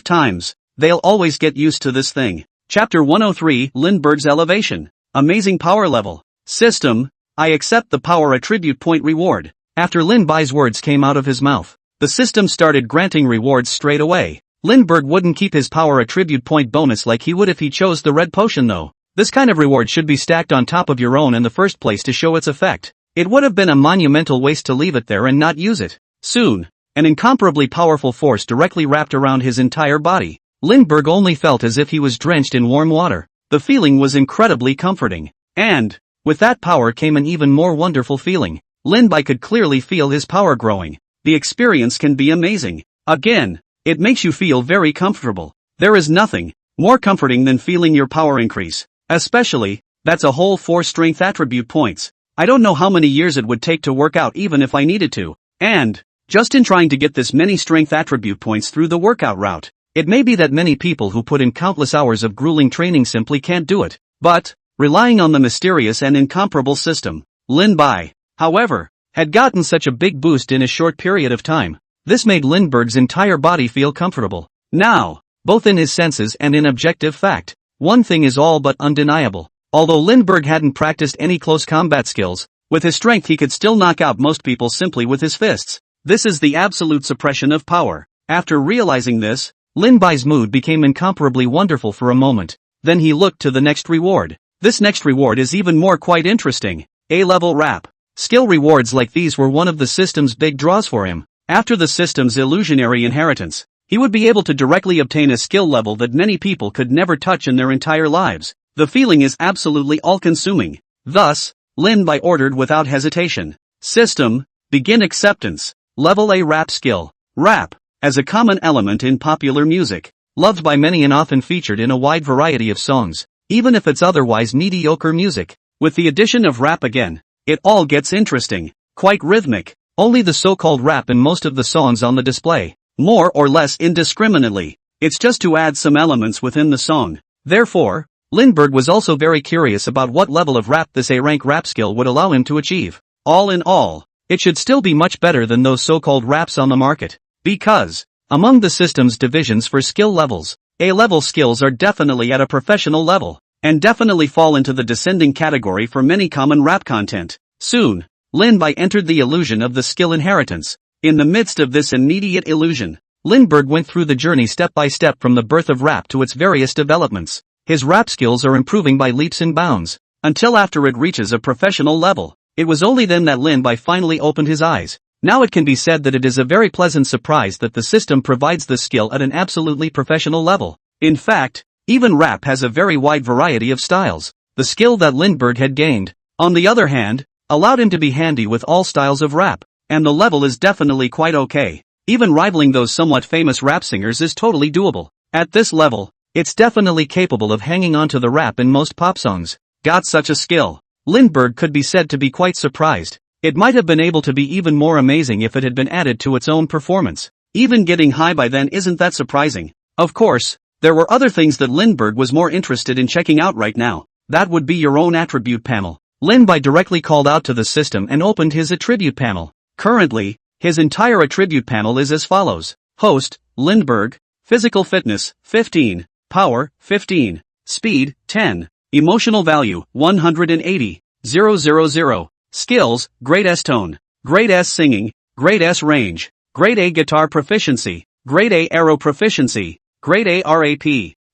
times, they'll always get used to this thing. Chapter 103, Lindbergh's Elevation. Amazing power level. System, I accept the power attribute point reward. After Lin Bai's words came out of his mouth, the system started granting rewards straight away. Lindbergh wouldn't keep his power attribute point bonus like he would if he chose the red potion though. This kind of reward should be stacked on top of your own in the first place to show its effect. It would have been a monumental waste to leave it there and not use it. Soon, an incomparably powerful force directly wrapped around his entire body. Lindbergh only felt as if he was drenched in warm water. The feeling was incredibly comforting. And, with that power came an even more wonderful feeling. Lin Bai could clearly feel his power growing. The experience can be amazing. Again, it makes you feel very comfortable. There is nothing more comforting than feeling your power increase. Especially, that's a whole 4 strength attribute points. I don't know how many years it would take to work out even if I needed to. And, just in trying to get this many strength attribute points through the workout route, it may be that many people who put in countless hours of grueling training simply can't do it. But, relying on the mysterious and incomparable system, Lin Bai, however, had gotten such a big boost in a short period of time. This made Lindbergh's entire body feel comfortable. Now, both in his senses and in objective fact, one thing is all but undeniable. Although Lindbergh hadn't practiced any close combat skills, with his strength he could still knock out most people simply with his fists. This is the absolute suppression of power. After realizing this, Lin Bai's mood became incomparably wonderful for a moment. Then he looked to the next reward. This next reward is even more quite interesting. A-level rap. Skill rewards like these were one of the system's big draws for him. After the system's illusionary inheritance, he would be able to directly obtain a skill level that many people could never touch in their entire lives. The feeling is absolutely all-consuming. Thus, Lin Bai ordered without hesitation. System, begin acceptance. Level A rap skill. Rap, as a common element in popular music, loved by many and often featured in a wide variety of songs, even if it's otherwise mediocre music. With the addition of rap again, it all gets interesting. Quite rhythmic. Only the so-called rap in most of the songs on the display. More or less indiscriminately. It's just to add some elements within the song. Therefore, Lindbergh was also very curious about what level of rap this A-rank rap skill would allow him to achieve. All in all, it should still be much better than those so-called raps on the market. Because, among the system's divisions for skill levels, A-level skills are definitely at a professional level, and definitely fall into the descending category for many common rap content. Soon, Lin Bai entered the illusion of the skill inheritance. In the midst of this immediate illusion, Lindbergh went through the journey step by step from the birth of rap to its various developments. His rap skills are improving by leaps and bounds, until after it reaches a professional level. It was only then that Lin-Bai finally opened his eyes. Now it can be said that it is a very pleasant surprise that the system provides this skill at an absolutely professional level. In fact, even rap has a very wide variety of styles. The skill that Lindbergh had gained, on the other hand, allowed him to be handy with all styles of rap, and the level is definitely quite okay. Even rivaling those somewhat famous rap singers is totally doable. At this level, it's definitely capable of hanging on to the rap in most pop songs. Got such a skill. Lindbergh could be said to be quite surprised. It might have been able to be even more amazing if it had been added to its own performance. Even getting high by then isn't that surprising. Of course, there were other things that Lindbergh was more interested in checking out right now. That would be your own attribute panel. Lin-Bai directly called out to the system and opened his attribute panel. Currently, his entire attribute panel is as follows. Host, Lindbergh, Physical Fitness, 15, Power, 15, Speed, 10, Emotional Value, 180, 000, Skills, Grade S Tone, Grade S Singing, Grade S Range, Grade A Guitar Proficiency, Grade A Arrow Proficiency, Grade A RAP.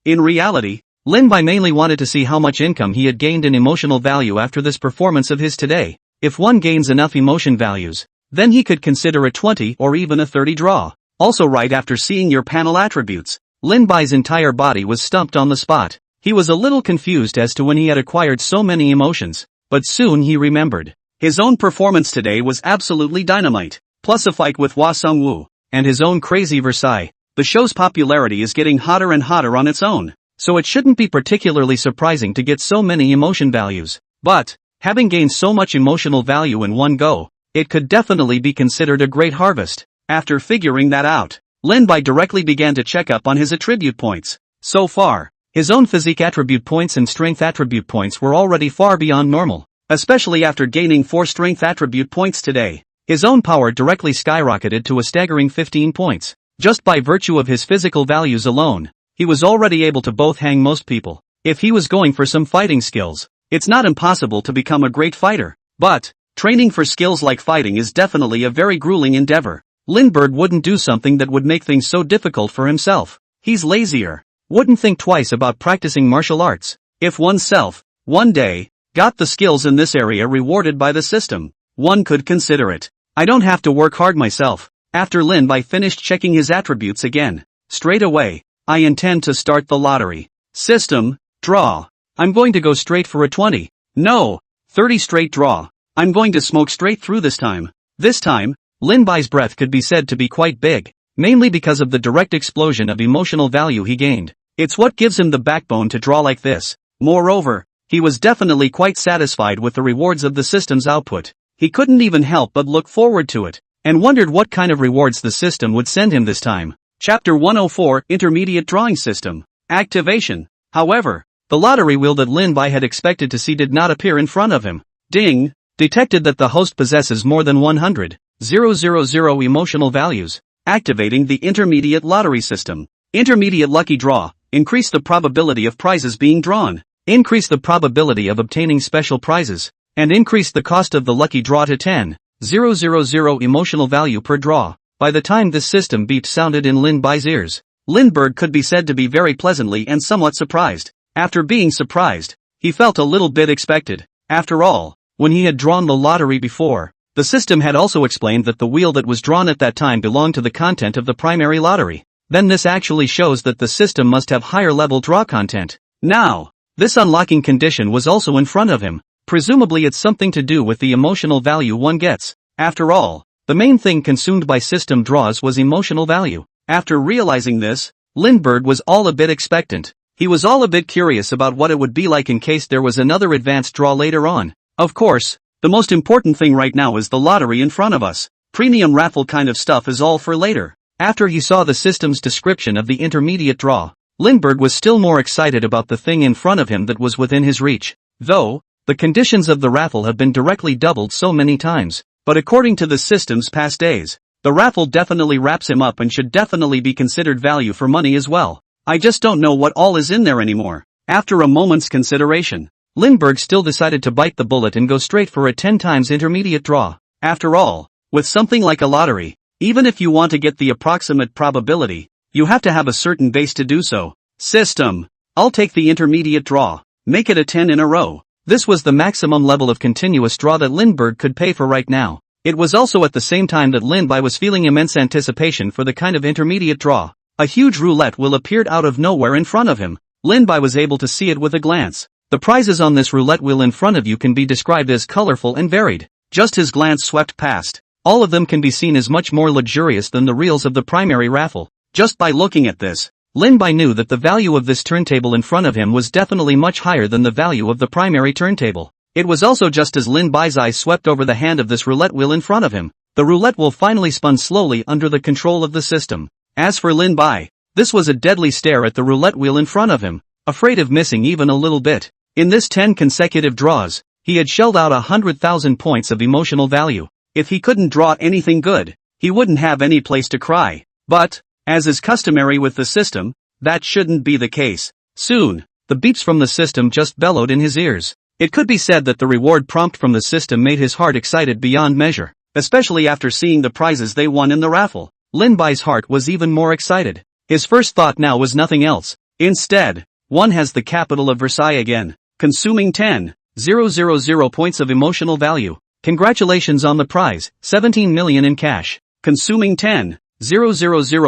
In reality, Lin-Bai mainly wanted to see how much income he had gained in emotional value after this performance of his today. If one gains enough emotion values, then he could consider a 20 or even a 30 draw. Also right after seeing your panel attributes, Lin-Bai's entire body was stumped on the spot. He was a little confused as to when he had acquired so many emotions, but soon he remembered. His own performance today was absolutely dynamite, plus a fight with Hwa Sung-woo, and his own crazy Versailles. The show's popularity is getting hotter and hotter on its own, so it shouldn't be particularly surprising to get so many emotion values. But, having gained so much emotional value in one go, it could definitely be considered a great harvest. After figuring that out, Lin-Bai directly began to check up on his attribute points. So far, his own physique attribute points and strength attribute points were already far beyond normal, especially after gaining 4 strength attribute points today. His own power directly skyrocketed to a staggering 15 points. Just by virtue of his physical values alone, he was already able to both hang most people. If he was going for some fighting skills, it's not impossible to become a great fighter. But, training for skills like fighting is definitely a very grueling endeavor. Lindbergh wouldn't do something that would make things so difficult for himself. He's lazier. Wouldn't think twice about practicing martial arts. If oneself, one day, got the skills in this area rewarded by the system, one could consider it. I don't have to work hard myself. After Lin-Bai finished checking his attributes again, straight away, I intend to start the lottery. System, draw. I'm going to go straight for a 20. No, 30 straight draw. I'm going to smoke straight through this time. This time, Lin-Bai's breath could be said to be quite big, mainly because of the direct explosion of emotional value he gained. It's what gives him the backbone to draw like this. Moreover, he was definitely quite satisfied with the rewards of the system's output. He couldn't even help but look forward to it, and wondered what kind of rewards the system would send him this time. Chapter 104, Intermediate Drawing System. Activation. However, the lottery wheel that Lin-Bai had expected to see did not appear in front of him. Ding! Detected that the host possesses more than 100,000 emotional values. Activating the Intermediate Lottery System. Intermediate Lucky Draw. Increase the probability of prizes being drawn. Increase the probability of obtaining special prizes. And increase the cost of the lucky draw to 10,000 emotional value per draw. By the time this system beep sounded in Lin-Bai's ears, Lindbergh could be said to be very pleasantly and somewhat surprised. After being surprised, he felt a little bit expected. After all, when he had drawn the lottery before, the system had also explained that the wheel that was drawn at that time belonged to the content of the primary lottery. Then this actually shows that the system must have higher level draw content. Now, this unlocking condition was also in front of him. Presumably it's something to do with the emotional value one gets. After all, the main thing consumed by system draws was emotional value. After realizing this, Lindbergh was all a bit expectant. He was all a bit curious about what it would be like in case there was another advanced draw later on. Of course, the most important thing right now is the lottery in front of us. Premium raffle kind of stuff is all for later. After he saw the system's description of the intermediate draw, Lindbergh was still more excited about the thing in front of him that was within his reach. Though, the conditions of the raffle have been directly doubled so many times. But according to the system's past days, the raffle definitely wraps him up and should definitely be considered value for money as well. I just don't know what all is in there anymore. After a moment's consideration, Lindbergh still decided to bite the bullet and go straight for a 10 times intermediate draw. After all, with something like a lottery, Even if you want to get the approximate probability, you have to have a certain base to do so. System. I'll take the intermediate draw. Make it a 10 in a row. This was the maximum level of continuous draw that Lindbergh could pay for right now. It was also at the same time that Lindbergh was feeling immense anticipation for the kind of intermediate draw. A huge roulette wheel appeared out of nowhere in front of him. Lindbergh was able to see it with a glance. The prizes on this roulette wheel in front of you can be described as colorful and varied. Just his glance swept past. All of them can be seen as much more luxurious than the reels of the primary raffle. Just by looking at this, Lindbergh knew that the value of this turntable in front of him was definitely much higher than the value of the primary turntable. It was also just as Lindbergh's eyes swept over the hand of this roulette wheel in front of him. The roulette wheel finally spun slowly under the control of the system. As for Lindbergh, this was a deadly stare at the roulette wheel in front of him, afraid of missing even a little bit. In this 10 consecutive draws, he had shelled out 100,000 points of emotional value. If he couldn't draw anything good, he wouldn't have any place to cry. But, as is customary with the system, that shouldn't be the case. Soon, the beeps from the system just bellowed in his ears. It could be said that the reward prompt from the system made his heart excited beyond measure, especially after seeing the prizes they won in the raffle. Lindbergh's heart was even more excited. His first thought now was nothing else. Instead, one has the capital of Versailles again, consuming 10,000 points of emotional value. Congratulations on the prize, 17 million in cash. Consuming 10,000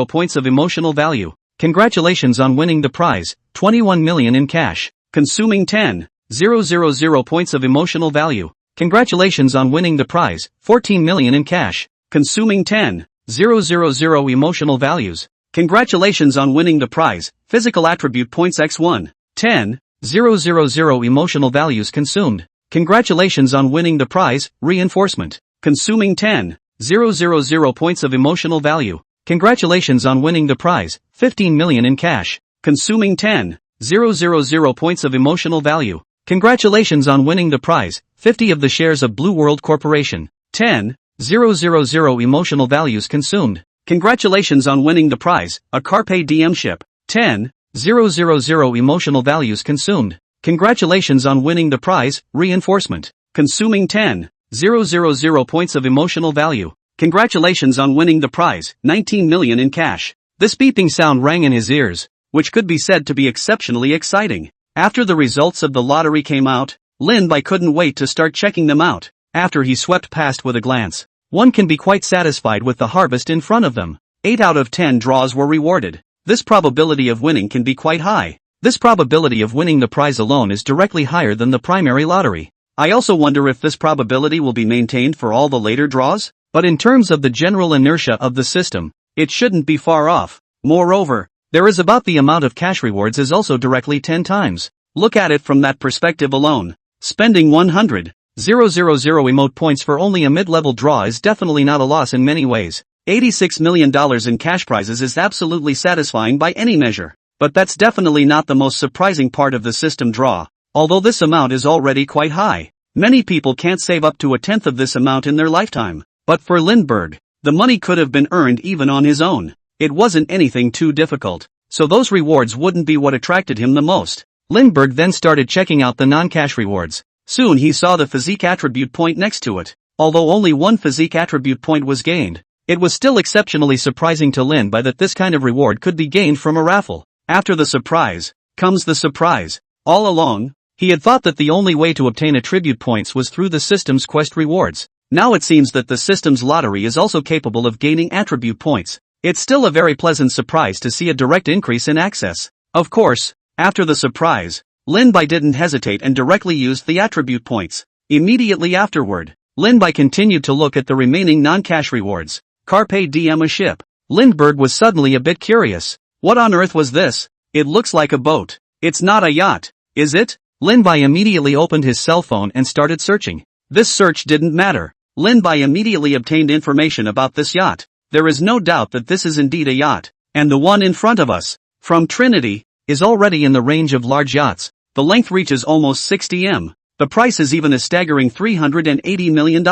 points of emotional value. Congratulations on winning the prize, 21 million in cash. Consuming 10,000 points of emotional value. Congratulations on winning the prize, 14 million in cash. Consuming 10,000 emotional values. Congratulations on winning the prize, physical attribute points x1. 10,000 emotional values consumed. Congratulations on winning the prize, reinforcement. Consuming 10,000 points of emotional value. Congratulations on winning the prize, 15 million in cash. Consuming 10,000 points of emotional value. Congratulations on winning the prize, 50 of the shares of Blue World Corporation. 10,000 emotional values consumed. Congratulations on winning the prize, a Carpe Diem ship. 10,000 emotional values consumed. Congratulations on winning the prize, reinforcement. Consuming 10,000 points of emotional value. Congratulations on winning the prize, 19 million in cash. This beeping sound rang in his ears, which could be said to be exceptionally exciting. After the results of the lottery came out, Lindbergh couldn't wait to start checking them out. After he swept past with a glance, one can be quite satisfied with the harvest in front of them. 8 out of 10 draws were rewarded. This probability of winning can be quite high. This probability of winning the prize alone is directly higher than the primary lottery. I also wonder if this probability will be maintained for all the later draws, but in terms of the general inertia of the system, it shouldn't be far off. Moreover, there is about the amount of cash rewards is also directly 10 times. Look at it from that perspective alone. Spending 100,000 emote points for only a mid-level draw is definitely not a loss in many ways. $86 million in cash prizes is absolutely satisfying by any measure. But that's definitely not the most surprising part of the system draw. Although this amount is already quite high, many people can't save up to a tenth of this amount in their lifetime. But for Lindbergh, the money could have been earned even on his own. It wasn't anything too difficult, so those rewards wouldn't be what attracted him the most. Lindbergh then started checking out the non-cash rewards. Soon he saw the physique attribute point next to it. Although only one physique attribute point was gained, it was still exceptionally surprising to Lindbergh that this kind of reward could be gained from a raffle. After the surprise, comes the surprise. All along, he had thought that the only way to obtain attribute points was through the system's quest rewards. Now it seems that the system's lottery is also capable of gaining attribute points. It's still a very pleasant surprise to see a direct increase in access. Of course, after the surprise, Lindbergh didn't hesitate and directly used the attribute points. Immediately afterward, Lindbergh continued to look at the remaining non-cash rewards. Carpe Diem a ship. Lindbergh was suddenly a bit curious. What on earth was this? It looks like a boat. It's not a yacht, is it? Lindbergh immediately opened his cell phone and started searching. This search didn't matter. Lindbergh immediately obtained information about this yacht. There is no doubt that this is indeed a yacht, and the one in front of us, from Trinity, is already in the range of large yachts. The length reaches almost 60 m. The price is even a staggering $380 million.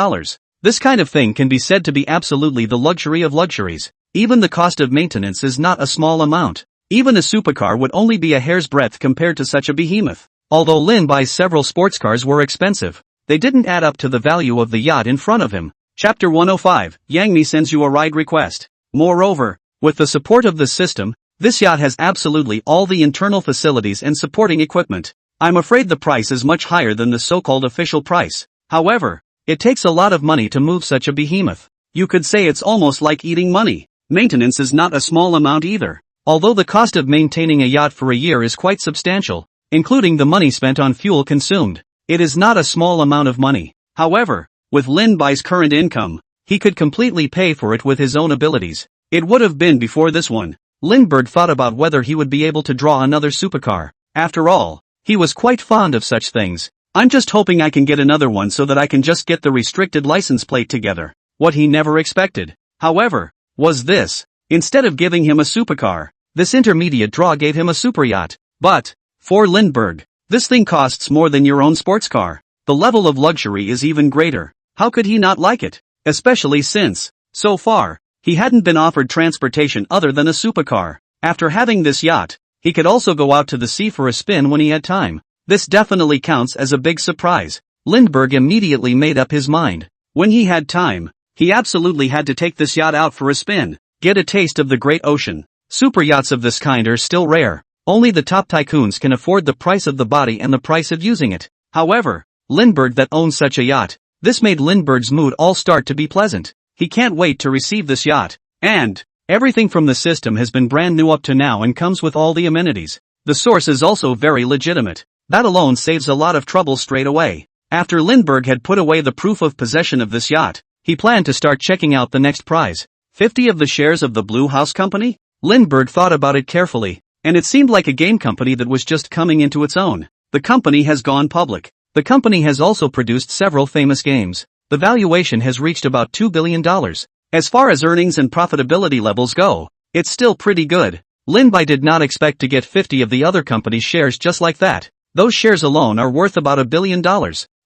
This kind of thing can be said to be absolutely the luxury of luxuries. Even the cost of maintenance is not a small amount. Even a supercar would only be a hair's breadth compared to such a behemoth. Although Lindbergh's several sports cars were expensive, they didn't add up to the value of the yacht in front of him. Chapter 105, Yang Mi sends you a ride request. Moreover, with the support of the system, this yacht has absolutely all the internal facilities and supporting equipment. I'm afraid the price is much higher than the so-called official price. However, it takes a lot of money to move such a behemoth. You could say it's almost like eating money. Maintenance is not a small amount either. Although the cost of maintaining a yacht for a year is quite substantial, including the money spent on fuel consumed, it is not a small amount of money. However, with Lin Bai's current income, he could completely pay for it with his own abilities. It would have been before this one. Lindbergh thought about whether he would be able to draw another supercar. After all, he was quite fond of such things. I'm just hoping I can get another one so that I can just get the restricted license plate together. What he never expected, however, was this. Instead of giving him a supercar, this intermediate draw gave him a super yacht. But, for Lindbergh, this thing costs more than your own sports car. The level of luxury is even greater. How could he not like it? Especially since, so far, he hadn't been offered transportation other than a supercar. After having this yacht, he could also go out to the sea for a spin when he had time. This definitely counts as a big surprise. Lindbergh immediately made up his mind. When he had time, he absolutely had to take this yacht out for a spin, get a taste of the great ocean. Super yachts of this kind are still rare. Only the top tycoons can afford the price of the body and the price of using it. However, Lindbergh that owns such a yacht, this made Lindbergh's mood all start to be pleasant. He can't wait to receive this yacht. And everything from the system has been brand new up to now and comes with all the amenities. The source is also very legitimate. That alone saves a lot of trouble straight away. After Lindbergh had put away the proof of possession of this yacht, he planned to start checking out the next prize. 50 of the shares of the Blue House Company? Lindbergh thought about it carefully, and it seemed like a game company that was just coming into its own. The company has gone public. The company has also produced several famous games. The valuation has reached about $2 billion. As far as earnings and profitability levels go, it's still pretty good. Lin Bai did not expect to get 50 of the other company's shares just like that. Those shares alone are worth about $1 billion.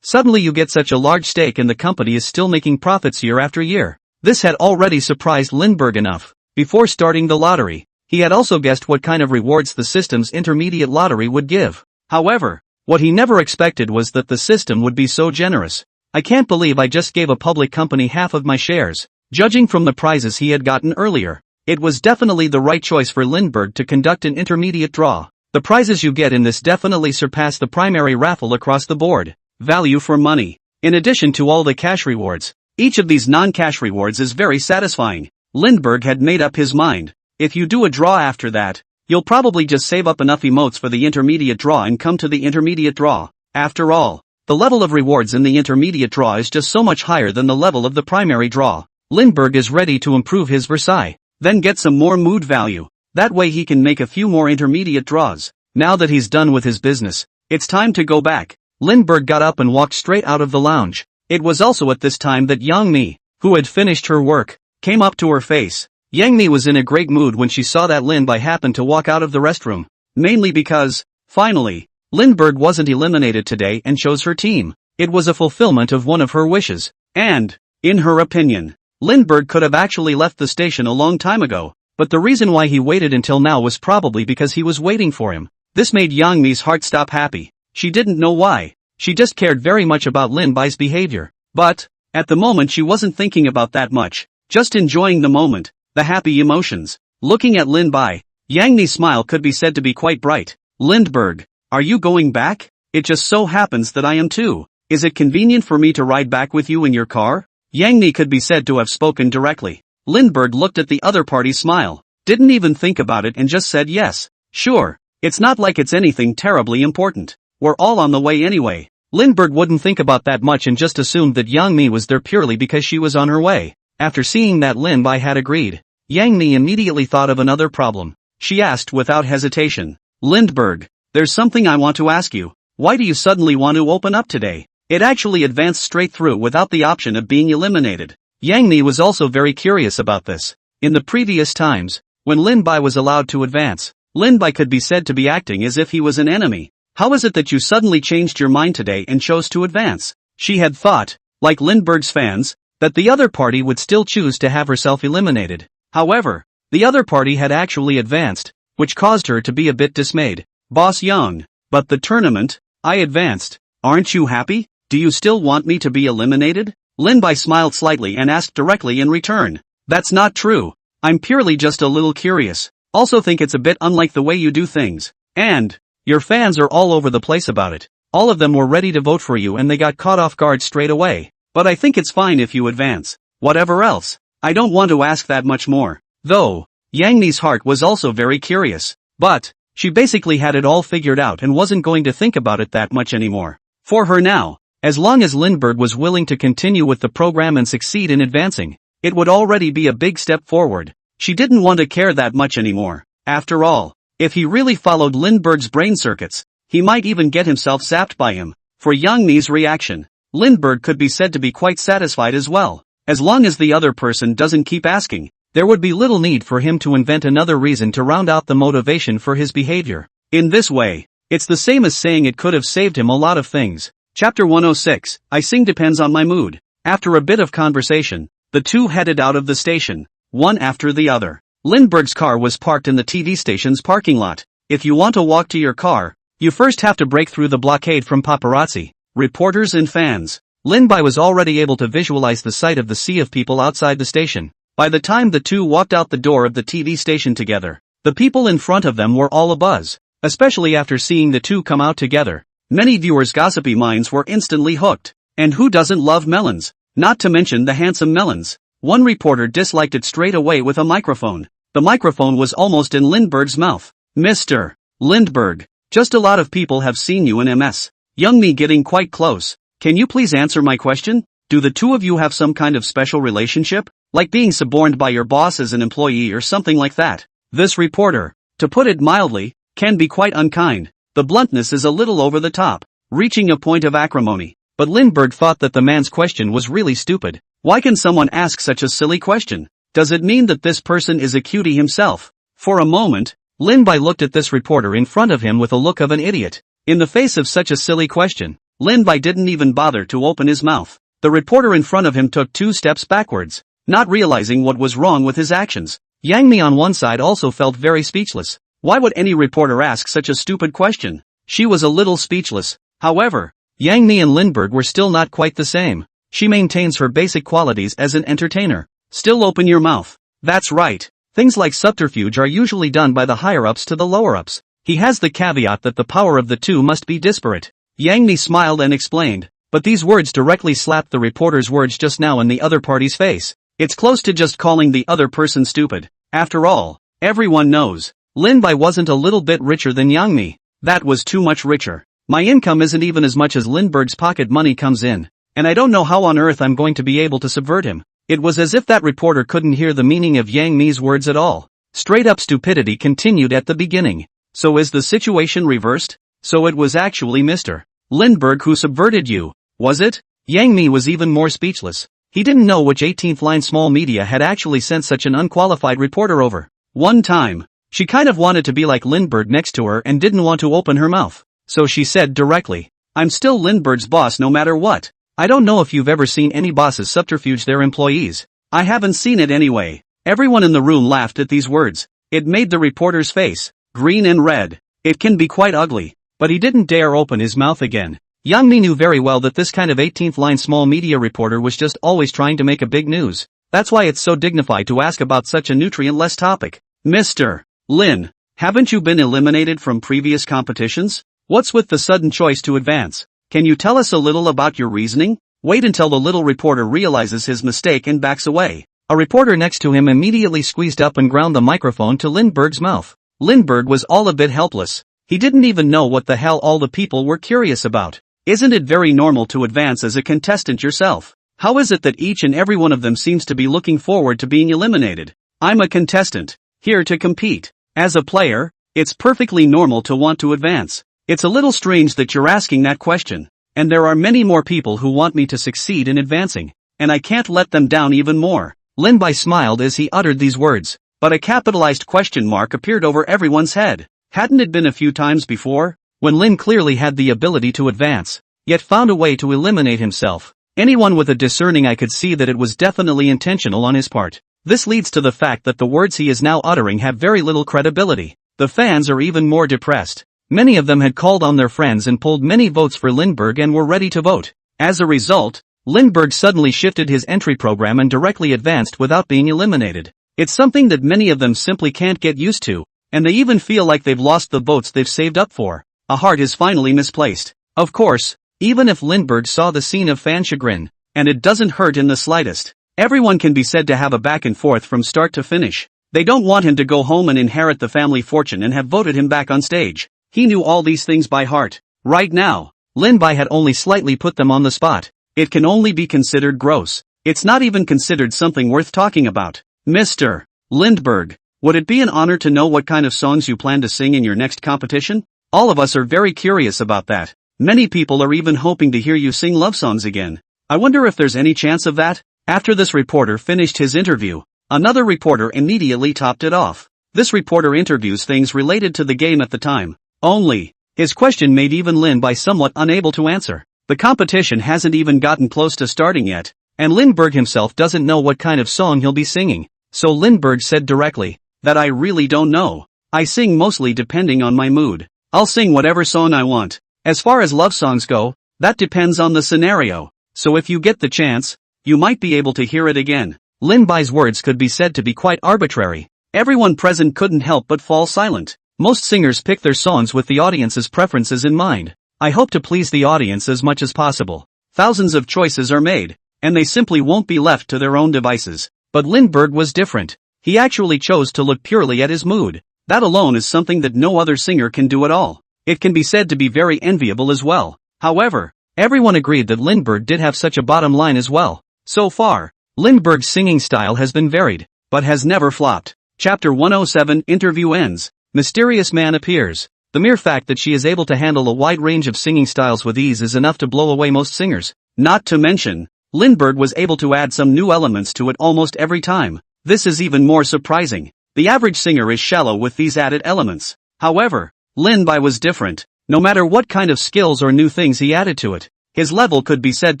Suddenly you get such a large stake and the company is still making profits year after year. This had already surprised Lindbergh enough. Before starting the lottery, he had also guessed what kind of rewards the system's intermediate lottery would give. However, what he never expected was that the system would be so generous. I can't believe I just gave a public company half of my shares. Judging from the prizes he had gotten earlier, it was definitely the right choice for Lindbergh to conduct an intermediate draw. The prizes you get in this definitely surpass the primary raffle across the board. Value for money. In addition to all the cash rewards, each of these non-cash rewards is very satisfying. Lindbergh had made up his mind. If you do a draw after that, you'll probably just save up enough emotes for the intermediate draw and come to the intermediate draw. After all, the level of rewards in the intermediate draw is just so much higher than the level of the primary draw. Lindbergh is ready to improve his Versailles, then get some more mood value. That way he can make a few more intermediate draws. Now that he's done with his business, it's time to go back. Lindbergh got up and walked straight out of the lounge. It was also at this time that Yang Mi, who had finished her work, came up to her face. Yang Mi was in a great mood when she saw that Lin Bai happened to walk out of the restroom. Mainly because, finally, Lindbergh wasn't eliminated today and chose her team. It was a fulfillment of one of her wishes. And, in her opinion, Lindbergh could have actually left the station a long time ago, but the reason why he waited until now was probably because he was waiting for him. This made Yang Mi's heart stop happy. She didn't know why. She just cared very much about Lin Bai's behavior. But, at the moment she wasn't thinking about that much, just enjoying the moment. The happy emotions. Looking at Lin Bai, Yang Mi's smile could be said to be quite bright. Lindbergh, are you going back? It just so happens that I am too. Is it convenient for me to ride back with you in your car? Yang Mi could be said to have spoken directly. Lindbergh looked at the other party's smile, didn't even think about it and just said yes. Sure, it's not like it's anything terribly important. We're all on the way anyway. Lindbergh wouldn't think about that much and just assumed that Yang Mi was there purely because she was on her way. After seeing that Lin Bai had agreed, Yang Mi immediately thought of another problem. She asked without hesitation, Lindbergh, there's something I want to ask you. Why do you suddenly want to open up today? It actually advanced straight through without the option of being eliminated. Yang Mi was also very curious about this. In the previous times, when Lin Bai was allowed to advance, Lin Bai could be said to be acting as if he was an enemy. How is it that you suddenly changed your mind today and chose to advance? She had thought, like Lindbergh's fans, that the other party would still choose to have herself eliminated. However, the other party had actually advanced, which caused her to be a bit dismayed. Boss Young, but the tournament, I advanced. Aren't you happy? Do you still want me to be eliminated? Lin Bai smiled slightly and asked directly in return. That's not true. I'm purely just a little curious. Also think it's a bit unlike the way you do things. And your fans are all over the place about it. All of them were ready to vote for you and they got caught off guard straight away. But I think it's fine if you advance. Whatever else. I don't want to ask that much more. Though, Yang Ni's heart was also very curious. But she basically had it all figured out and wasn't going to think about it that much anymore. For her now, as long as Lindbergh was willing to continue with the program and succeed in advancing, it would already be a big step forward. She didn't want to care that much anymore. After all, if he really followed Lindbergh's brain circuits, he might even get himself zapped by him. For Yang Ni's reaction, Lindbergh could be said to be quite satisfied as well. As long as the other person doesn't keep asking, there would be little need for him to invent another reason to round out the motivation for his behavior. In this way, it's the same as saying it could have saved him a lot of things. Chapter 106, I sing depends on my mood. After a bit of conversation, the two headed out of the station, one after the other. Lindbergh's car was parked in the TV station's parking lot. If you want to walk to your car, you first have to break through the blockade from paparazzi, reporters and fans. Lin Bai was already able to visualize the sight of the sea of people outside the station. By the time the two walked out the door of the TV station together, the people in front of them were all abuzz, especially after seeing the two come out together. Many viewers' gossipy minds were instantly hooked. And who doesn't love melons? Not to mention the handsome melons. One reporter disliked it straight away with a microphone. The microphone was almost in Lindbergh's mouth. Mr. Lindbergh, just a lot of people have seen you in MS. Young me getting quite close. Can you please answer my question? Do the two of you have some kind of special relationship? Like being suborned by your boss as an employee or something like that? This reporter, to put it mildly, can be quite unkind. The bluntness is a little over the top, reaching a point of acrimony. But Lindbergh thought that the man's question was really stupid. Why can someone ask such a silly question? Does it mean that this person is a cutie himself? For a moment, Lin Bai looked at this reporter in front of him with a look of an idiot. In the face of such a silly question, Lin Bai didn't even bother to open his mouth. The reporter in front of him took 2 steps backwards, not realizing what was wrong with his actions. Yang Mi on one side also felt very speechless. Why would any reporter ask such a stupid question? She was a little speechless. However, Yang Mi and Lindbergh were still not quite the same. She maintains her basic qualities as an entertainer. Still open your mouth. That's right. Things like subterfuge are usually done by the higher-ups to the lower-ups. He has the caveat that the power of the two must be disparate. Yang Mi smiled and explained, but these words directly slapped the reporter's words just now in the other party's face. It's close to just calling the other person stupid. After all, everyone knows, Lin Bai wasn't a little bit richer than Yang Mi. That was too much richer. My income isn't even as much as Lindbergh's pocket money comes in, and I don't know how on earth I'm going to be able to subvert him. It was as if that reporter couldn't hear the meaning of Yang Mi's words at all. Straight up stupidity continued at the beginning. So is the situation reversed? So it was actually Mr. Lindbergh who subverted you, was it? Yang Mi was even more speechless. He didn't know which 18th line small media had actually sent such an unqualified reporter over. One time, she kind of wanted to be like Lindbergh next to her and didn't want to open her mouth. So she said directly, I'm still Lindbergh's boss no matter what. I don't know if you've ever seen any bosses subterfuge their employees. I haven't seen it anyway. Everyone in the room laughed at these words. It made the reporter's face green and red. It can be quite ugly, but he didn't dare open his mouth again. Yang Mi knew very well that this kind of 18th line small media reporter was just always trying to make a big news. That's why it's so dignified to ask about such a nutrient-less topic. Mr. Lin, haven't you been eliminated from previous competitions? What's with the sudden choice to advance? Can you tell us a little about your reasoning? Wait until the little reporter realizes his mistake and backs away. A reporter next to him immediately squeezed up and ground the microphone to Lindbergh's mouth. Lindbergh was all a bit helpless. He didn't even know what the hell all the people were curious about. Isn't it very normal to advance as a contestant yourself? How is it that each and every one of them seems to be looking forward to being eliminated? I'm a contestant, here to compete. As a player, it's perfectly normal to want to advance. It's a little strange that you're asking that question, and there are many more people who want me to succeed in advancing, and I can't let them down even more. Lin Bai smiled as he uttered these words, but a capitalized question mark appeared over everyone's head. Hadn't it been a few times before, when Lin clearly had the ability to advance, yet found a way to eliminate himself? Anyone with a discerning eye could see that it was definitely intentional on his part. This leads to the fact that the words he is now uttering have very little credibility. The fans are even more depressed. Many of them had called on their friends and pulled many votes for Lindbergh and were ready to vote. As a result, Lindbergh suddenly shifted his entry program and directly advanced without being eliminated. It's something that many of them simply can't get used to, and they even feel like they've lost the votes they've saved up for. A heart is finally misplaced. Of course, even if Lindbergh saw the scene of fan chagrin, and it doesn't hurt in the slightest. Everyone can be said to have a back and forth from start to finish. They don't want him to go home and inherit the family fortune and have voted him back on stage. He knew all these things by heart. Right now, Lin-bai had only slightly put them on the spot. It can only be considered gross. It's not even considered something worth talking about. Mr. Lindbergh, would it be an honor to know what kind of songs you plan to sing in your next competition? All of us are very curious about that. Many people are even hoping to hear you sing love songs again. I wonder if there's any chance of that? After this reporter finished his interview, another reporter immediately topped it off. This reporter interviews things related to the game at the time. Only, his question made even Lin-bai somewhat unable to answer. The competition hasn't even gotten close to starting yet, and Lindbergh himself doesn't know what kind of song he'll be singing. So Lindbergh said directly, that I really don't know. I sing mostly depending on my mood. I'll sing whatever song I want. As far as love songs go, that depends on the scenario. So if you get the chance, you might be able to hear it again. Lin-bai's words could be said to be quite arbitrary. Everyone present couldn't help but fall silent. Most singers pick their songs with the audience's preferences in mind. I hope to please the audience as much as possible. Thousands of choices are made, and they simply won't be left to their own devices. But Lindbergh was different. He actually chose to look purely at his mood. That alone is something that no other singer can do at all. It can be said to be very enviable as well. However, everyone agreed that Lindbergh did have such a bottom line as well. So far, Lindbergh's singing style has been varied, but has never flopped. Chapter 107 Interview ends. Mysterious man appears. The mere fact that she is able to handle a wide range of singing styles with ease is enough to blow away most singers. Not to mention, Lindbergh was able to add some new elements to it almost every time. This is even more surprising. The average singer is shallow with these added elements. However, Lin-bai was different. No matter what kind of skills or new things he added to it, his level could be said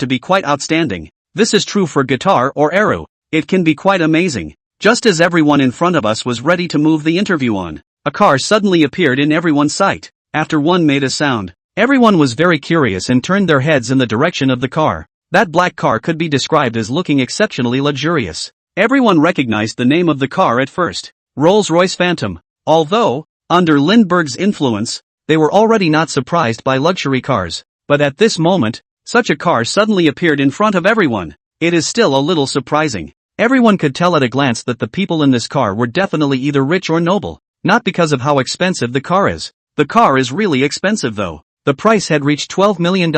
to be quite outstanding. This is true for guitar or arrow. It can be quite amazing. Just as everyone in front of us was ready to move the interview on, a car suddenly appeared in everyone's sight. After one made a sound, everyone was very curious and turned their heads in the direction of the car. That black car could be described as looking exceptionally luxurious. Everyone recognized the name of the car at first. Rolls-Royce Phantom. Although, under Lindbergh's influence, they were already not surprised by luxury cars. But at this moment, such a car suddenly appeared in front of everyone. It is still a little surprising. Everyone could tell at a glance that the people in this car were definitely either rich or noble. Not because of how expensive the car is. The car is really expensive though. The price had reached $12 million.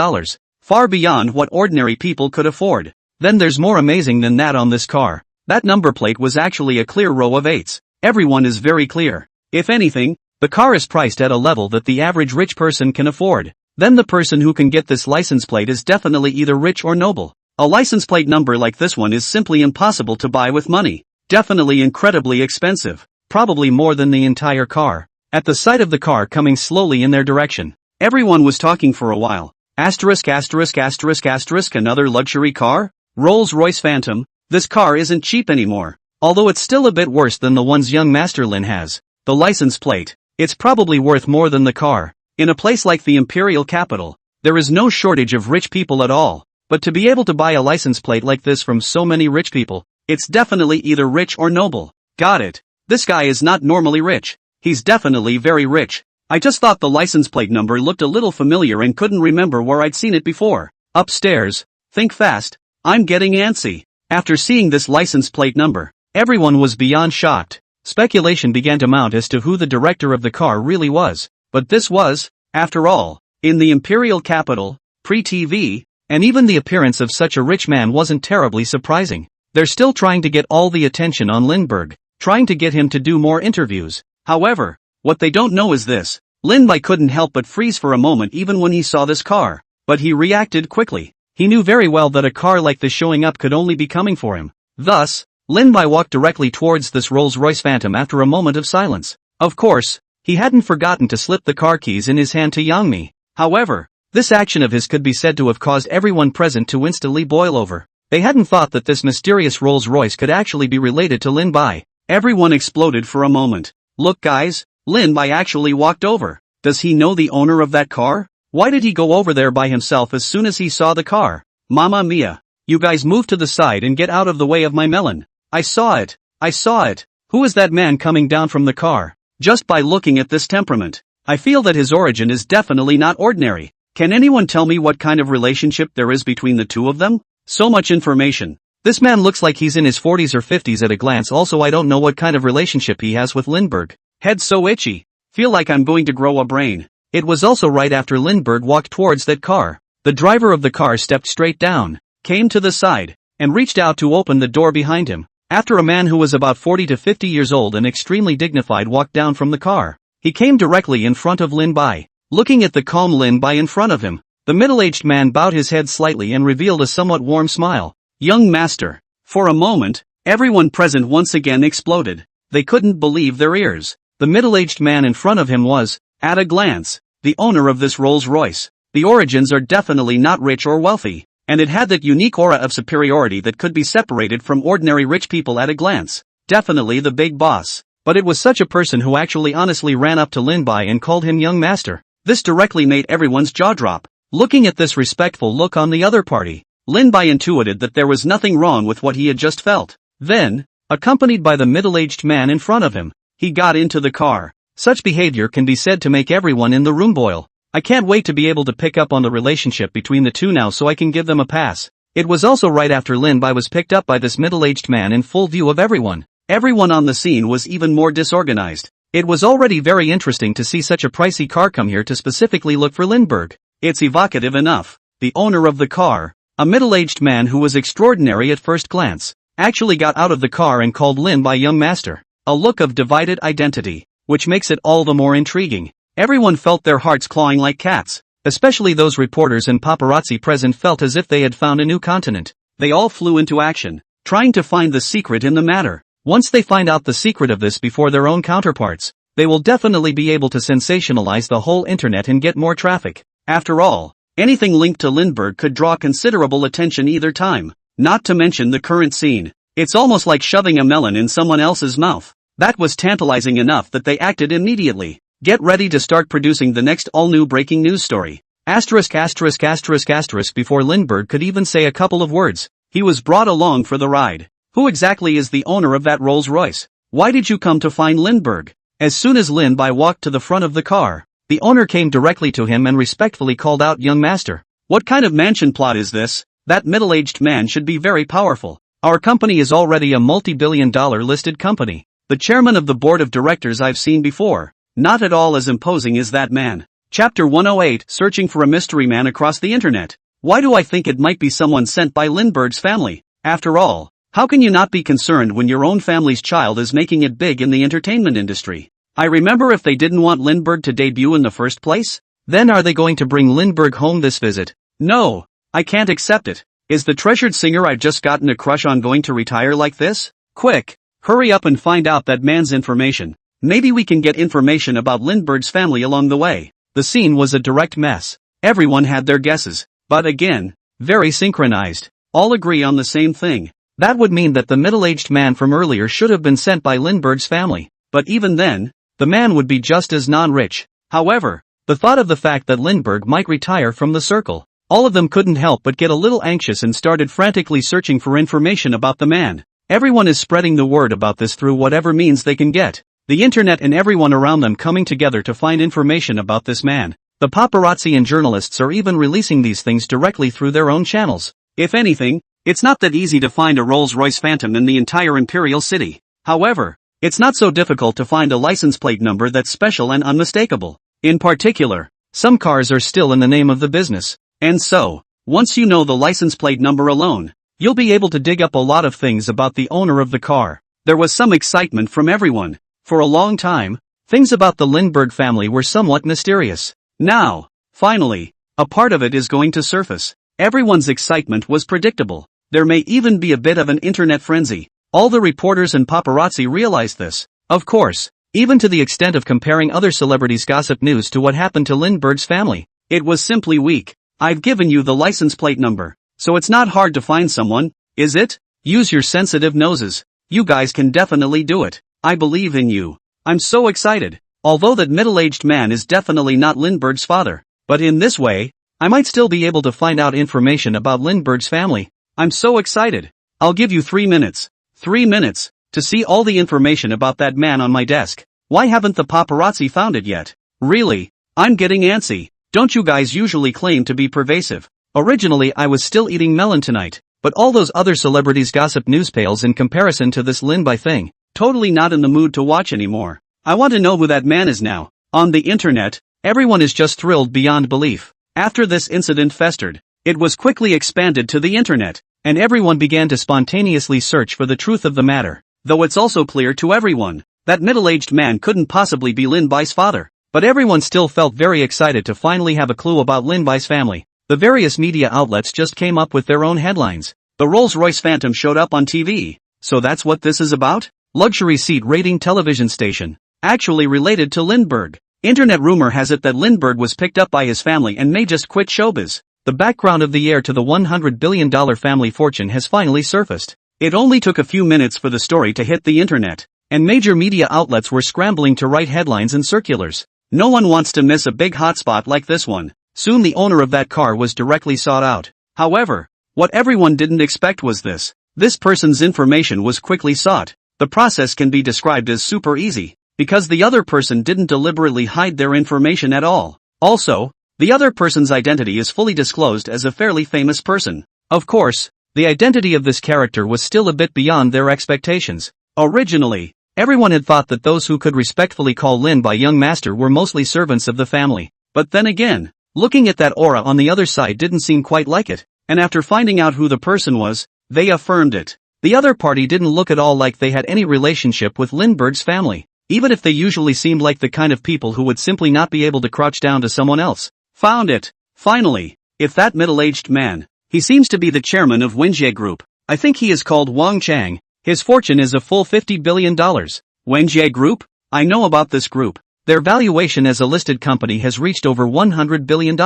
Far beyond what ordinary people could afford. Then there's more amazing than that on this car. That number plate was actually a clear row of 8s. Everyone is very clear. If anything, the car is priced at a level that the average rich person can afford. Then the person who can get this license plate is definitely either rich or noble. A license plate number like this one is simply impossible to buy with money. Definitely incredibly expensive. Probably more than the entire car. At the sight of the car coming slowly in their direction, everyone was talking for a while. Asterisk asterisk asterisk asterisk another luxury car? Rolls-Royce Phantom? This car isn't cheap anymore. Although it's still a bit worse than the ones young Master Lin has. The license plate. It's probably worth more than the car. In a place like the imperial capital, there is no shortage of rich people at all. But to be able to buy a license plate like this from so many rich people, it's definitely either rich or noble. Got it. This guy is not normally rich. He's definitely very rich. I just thought the license plate number looked a little familiar and couldn't remember where I'd seen it before. Upstairs. Think fast. I'm getting antsy. After seeing this license plate number, everyone was beyond shocked. Speculation began to mount as to who the director of the car really was. But this was, after all, in the imperial capital, pre-TV, and even the appearance of such a rich man wasn't terribly surprising. They're still trying to get all the attention on Lindbergh, trying to get him to do more interviews. However, what they don't know is this. Lin-bai couldn't help but freeze for a moment even when he saw this car. But he reacted quickly. He knew very well that a car like this showing up could only be coming for him. Thus, Lin-bai walked directly towards this Rolls-Royce Phantom after a moment of silence. Of course, he hadn't forgotten to slip the car keys in his hand to Yangmi. However, this action of his could be said to have caused everyone present to instantly boil over. They hadn't thought that this mysterious Rolls-Royce could actually be related to Lin-bai. Everyone exploded for a moment. Look guys, Lin-bai actually walked over. Does he know the owner of that car? Why did he go over there by himself as soon as he saw the car? Mamma mia. You guys move to the side and get out of the way of my melon. I saw it. I saw it. Who is that man coming down from the car? Just by looking at this temperament, I feel that his origin is definitely not ordinary. Can anyone tell me what kind of relationship there is between the two of them? So much information. This man looks like he's in his 40s or 50s at a glance. Also, I don't know what kind of relationship he has with Lindbergh. Head so itchy. Feel like I'm going to grow a brain. It was also right after Lindbergh walked towards that car. The driver of the car stepped straight down, came to the side, and reached out to open the door behind him. After a man who was about 40 to 50 years old and extremely dignified walked down from the car, he came directly in front of Lin Bai. Looking at the calm Lin Bai in front of him, the middle-aged man bowed his head slightly and revealed a somewhat warm smile. Young master. For a moment, everyone present once again exploded. They couldn't believe their ears. The middle-aged man in front of him was, at a glance, the owner of this Rolls-Royce. The origins are definitely not rich or wealthy, and it had that unique aura of superiority that could be separated from ordinary rich people at a glance. Definitely the big boss. But it was such a person who actually honestly ran up to Lin Bai and called him young master. This directly made everyone's jaw drop. Looking at this respectful look on the other party, Lin Bai intuited that there was nothing wrong with what he had just felt. Then, accompanied by the middle-aged man in front of him, he got into the car. Such behavior can be said to make everyone in the room boil. I can't wait to be able to pick up on the relationship between the two now so I can give them a pass. It was also right after Lin Bai was picked up by this middle-aged man in full view of everyone. Everyone on the scene was even more disorganized. It was already very interesting to see such a pricey car come here to specifically look for Lindbergh. It's evocative enough. The owner of the car, a middle-aged man who was extraordinary at first glance, actually got out of the car and called Lin Bai young master. A look of divided identity, which makes it all the more intriguing. Everyone felt their hearts clawing like cats. Especially those reporters and paparazzi present felt as if they had found a new continent. They all flew into action, trying to find the secret in the matter. Once they find out the secret of this before their own counterparts, they will definitely be able to sensationalize the whole internet and get more traffic. After all, anything linked to Lindbergh could draw considerable attention either time. Not to mention the current scene. It's almost like shoving a melon in someone else's mouth. That was tantalizing enough that they acted immediately. Get ready to start producing the next all-new breaking news story. Asterisk asterisk asterisk asterisk before Lindbergh could even say a couple of words, he was brought along for the ride. Who exactly is the owner of that Rolls-Royce? Why did you come to find Lindbergh? As soon as Lin Bai walked to the front of the car, the owner came directly to him and respectfully called out young master. What kind of mansion plot is this? That middle-aged man should be very powerful. Our company is already a multi-billion-dollar listed company. The chairman of the board of directors I've seen before. Not at all as imposing as that man. Chapter 108, Searching for a Mystery Man Across the Internet. Why do I think it might be someone sent by Lindbergh's family? After all, how can you not be concerned when your own family's child is making it big in the entertainment industry? I remember if they didn't want Lindbergh to debut in the first place, then are they going to bring Lindbergh home this visit? No, I can't accept it. Is the treasured singer I've just gotten a crush on going to retire like this? Quick, hurry up and find out that man's information. Maybe we can get information about Lindbergh's family along the way. The scene was a direct mess. Everyone had their guesses, but again, very synchronized. All agree on the same thing. That would mean that the middle-aged man from earlier should have been sent by Lindbergh's family. But even then, the man would be just as non-rich. However, the thought of the fact that Lindbergh might retire from the circle, all of them couldn't help but get a little anxious and started frantically searching for information about the man. Everyone is spreading the word about this through whatever means they can get. The internet and everyone around them coming together to find information about this man. The paparazzi and journalists are even releasing these things directly through their own channels. If anything, it's not that easy to find a Rolls-Royce Phantom in the entire Imperial City. However, it's not so difficult to find a license plate number that's special and unmistakable. In particular, some cars are still in the name of the business. And so, once you know the license plate number alone, you'll be able to dig up a lot of things about the owner of the car. There was some excitement from everyone. For a long time, things about the Lindbergh family were somewhat mysterious. Now, finally, a part of it is going to surface. Everyone's excitement was predictable. There may even be a bit of an internet frenzy. All the reporters and paparazzi realized this. Of course, even to the extent of comparing other celebrities' gossip news to what happened to Lindbergh's family. It was simply weak. I've given you the license plate number, so it's not hard to find someone, is it? Use your sensitive noses. You guys can definitely do it. I believe in you. I'm so excited. Although that middle-aged man is definitely not Lindbergh's father, but in this way, I might still be able to find out information about Lindbergh's family. I'm so excited. I'll give you 3 minutes. 3 minutes, to see all the information about that man on my desk. Why haven't the paparazzi found it yet? Really? I'm getting antsy. Don't you guys usually claim to be pervasive? Originally I was still eating melon tonight, but all those other celebrities' gossip news pales in comparison to this Lin Bai thing. Totally not in the mood to watch anymore. I want to know who that man is now. On the internet, everyone is just thrilled beyond belief. After this incident festered, it was quickly expanded to the internet, and everyone began to spontaneously search for the truth of the matter. Though it's also clear to everyone that middle-aged man couldn't possibly be Lin Bai's father. But everyone still felt very excited to finally have a clue about Lin Bai's family. The various media outlets just came up with their own headlines. The Rolls-Royce Phantom showed up on TV. So that's what this is about? Luxury seat rating television station. Actually related to Lindbergh. Internet rumor has it that Lindbergh was picked up by his family and may just quit showbiz. The background of the heir to the $100 billion family fortune has finally surfaced. It only took a few minutes for the story to hit the internet, and major media outlets were scrambling to write headlines and circulars. No one wants to miss a big hotspot like this one. Soon the owner of that car was directly sought out. However, what everyone didn't expect was this. This person's information was quickly sought. The process can be described as super easy, because the other person didn't deliberately hide their information at all. Also, the other person's identity is fully disclosed as a fairly famous person. Of course, the identity of this character was still a bit beyond their expectations. Originally, everyone had thought that those who could respectfully call Lin Bai young master were mostly servants of the family. But then again, looking at that aura on the other side didn't seem quite like it, and after finding out who the person was, they affirmed it. The other party didn't look at all like they had any relationship with Lindbergh's family, even if they usually seemed like the kind of people who would simply not be able to crouch down to someone else. Found it. Finally. If that middle-aged man. He seems to be the chairman of Wenjie Group. I think he is called Wang Chang. His fortune is a full $50 billion. Wenjie Group? I know about this group. Their valuation as a listed company has reached over $100 billion.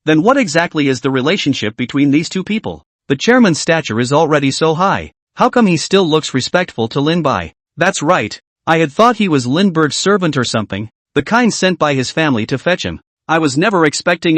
Then what exactly is the relationship between these two people? The chairman's stature is already so high. How come he still looks respectful to Lin Bai? That's right. I had thought he was Lindbergh's servant or something, the kind sent by his family to fetch him. I was never expecting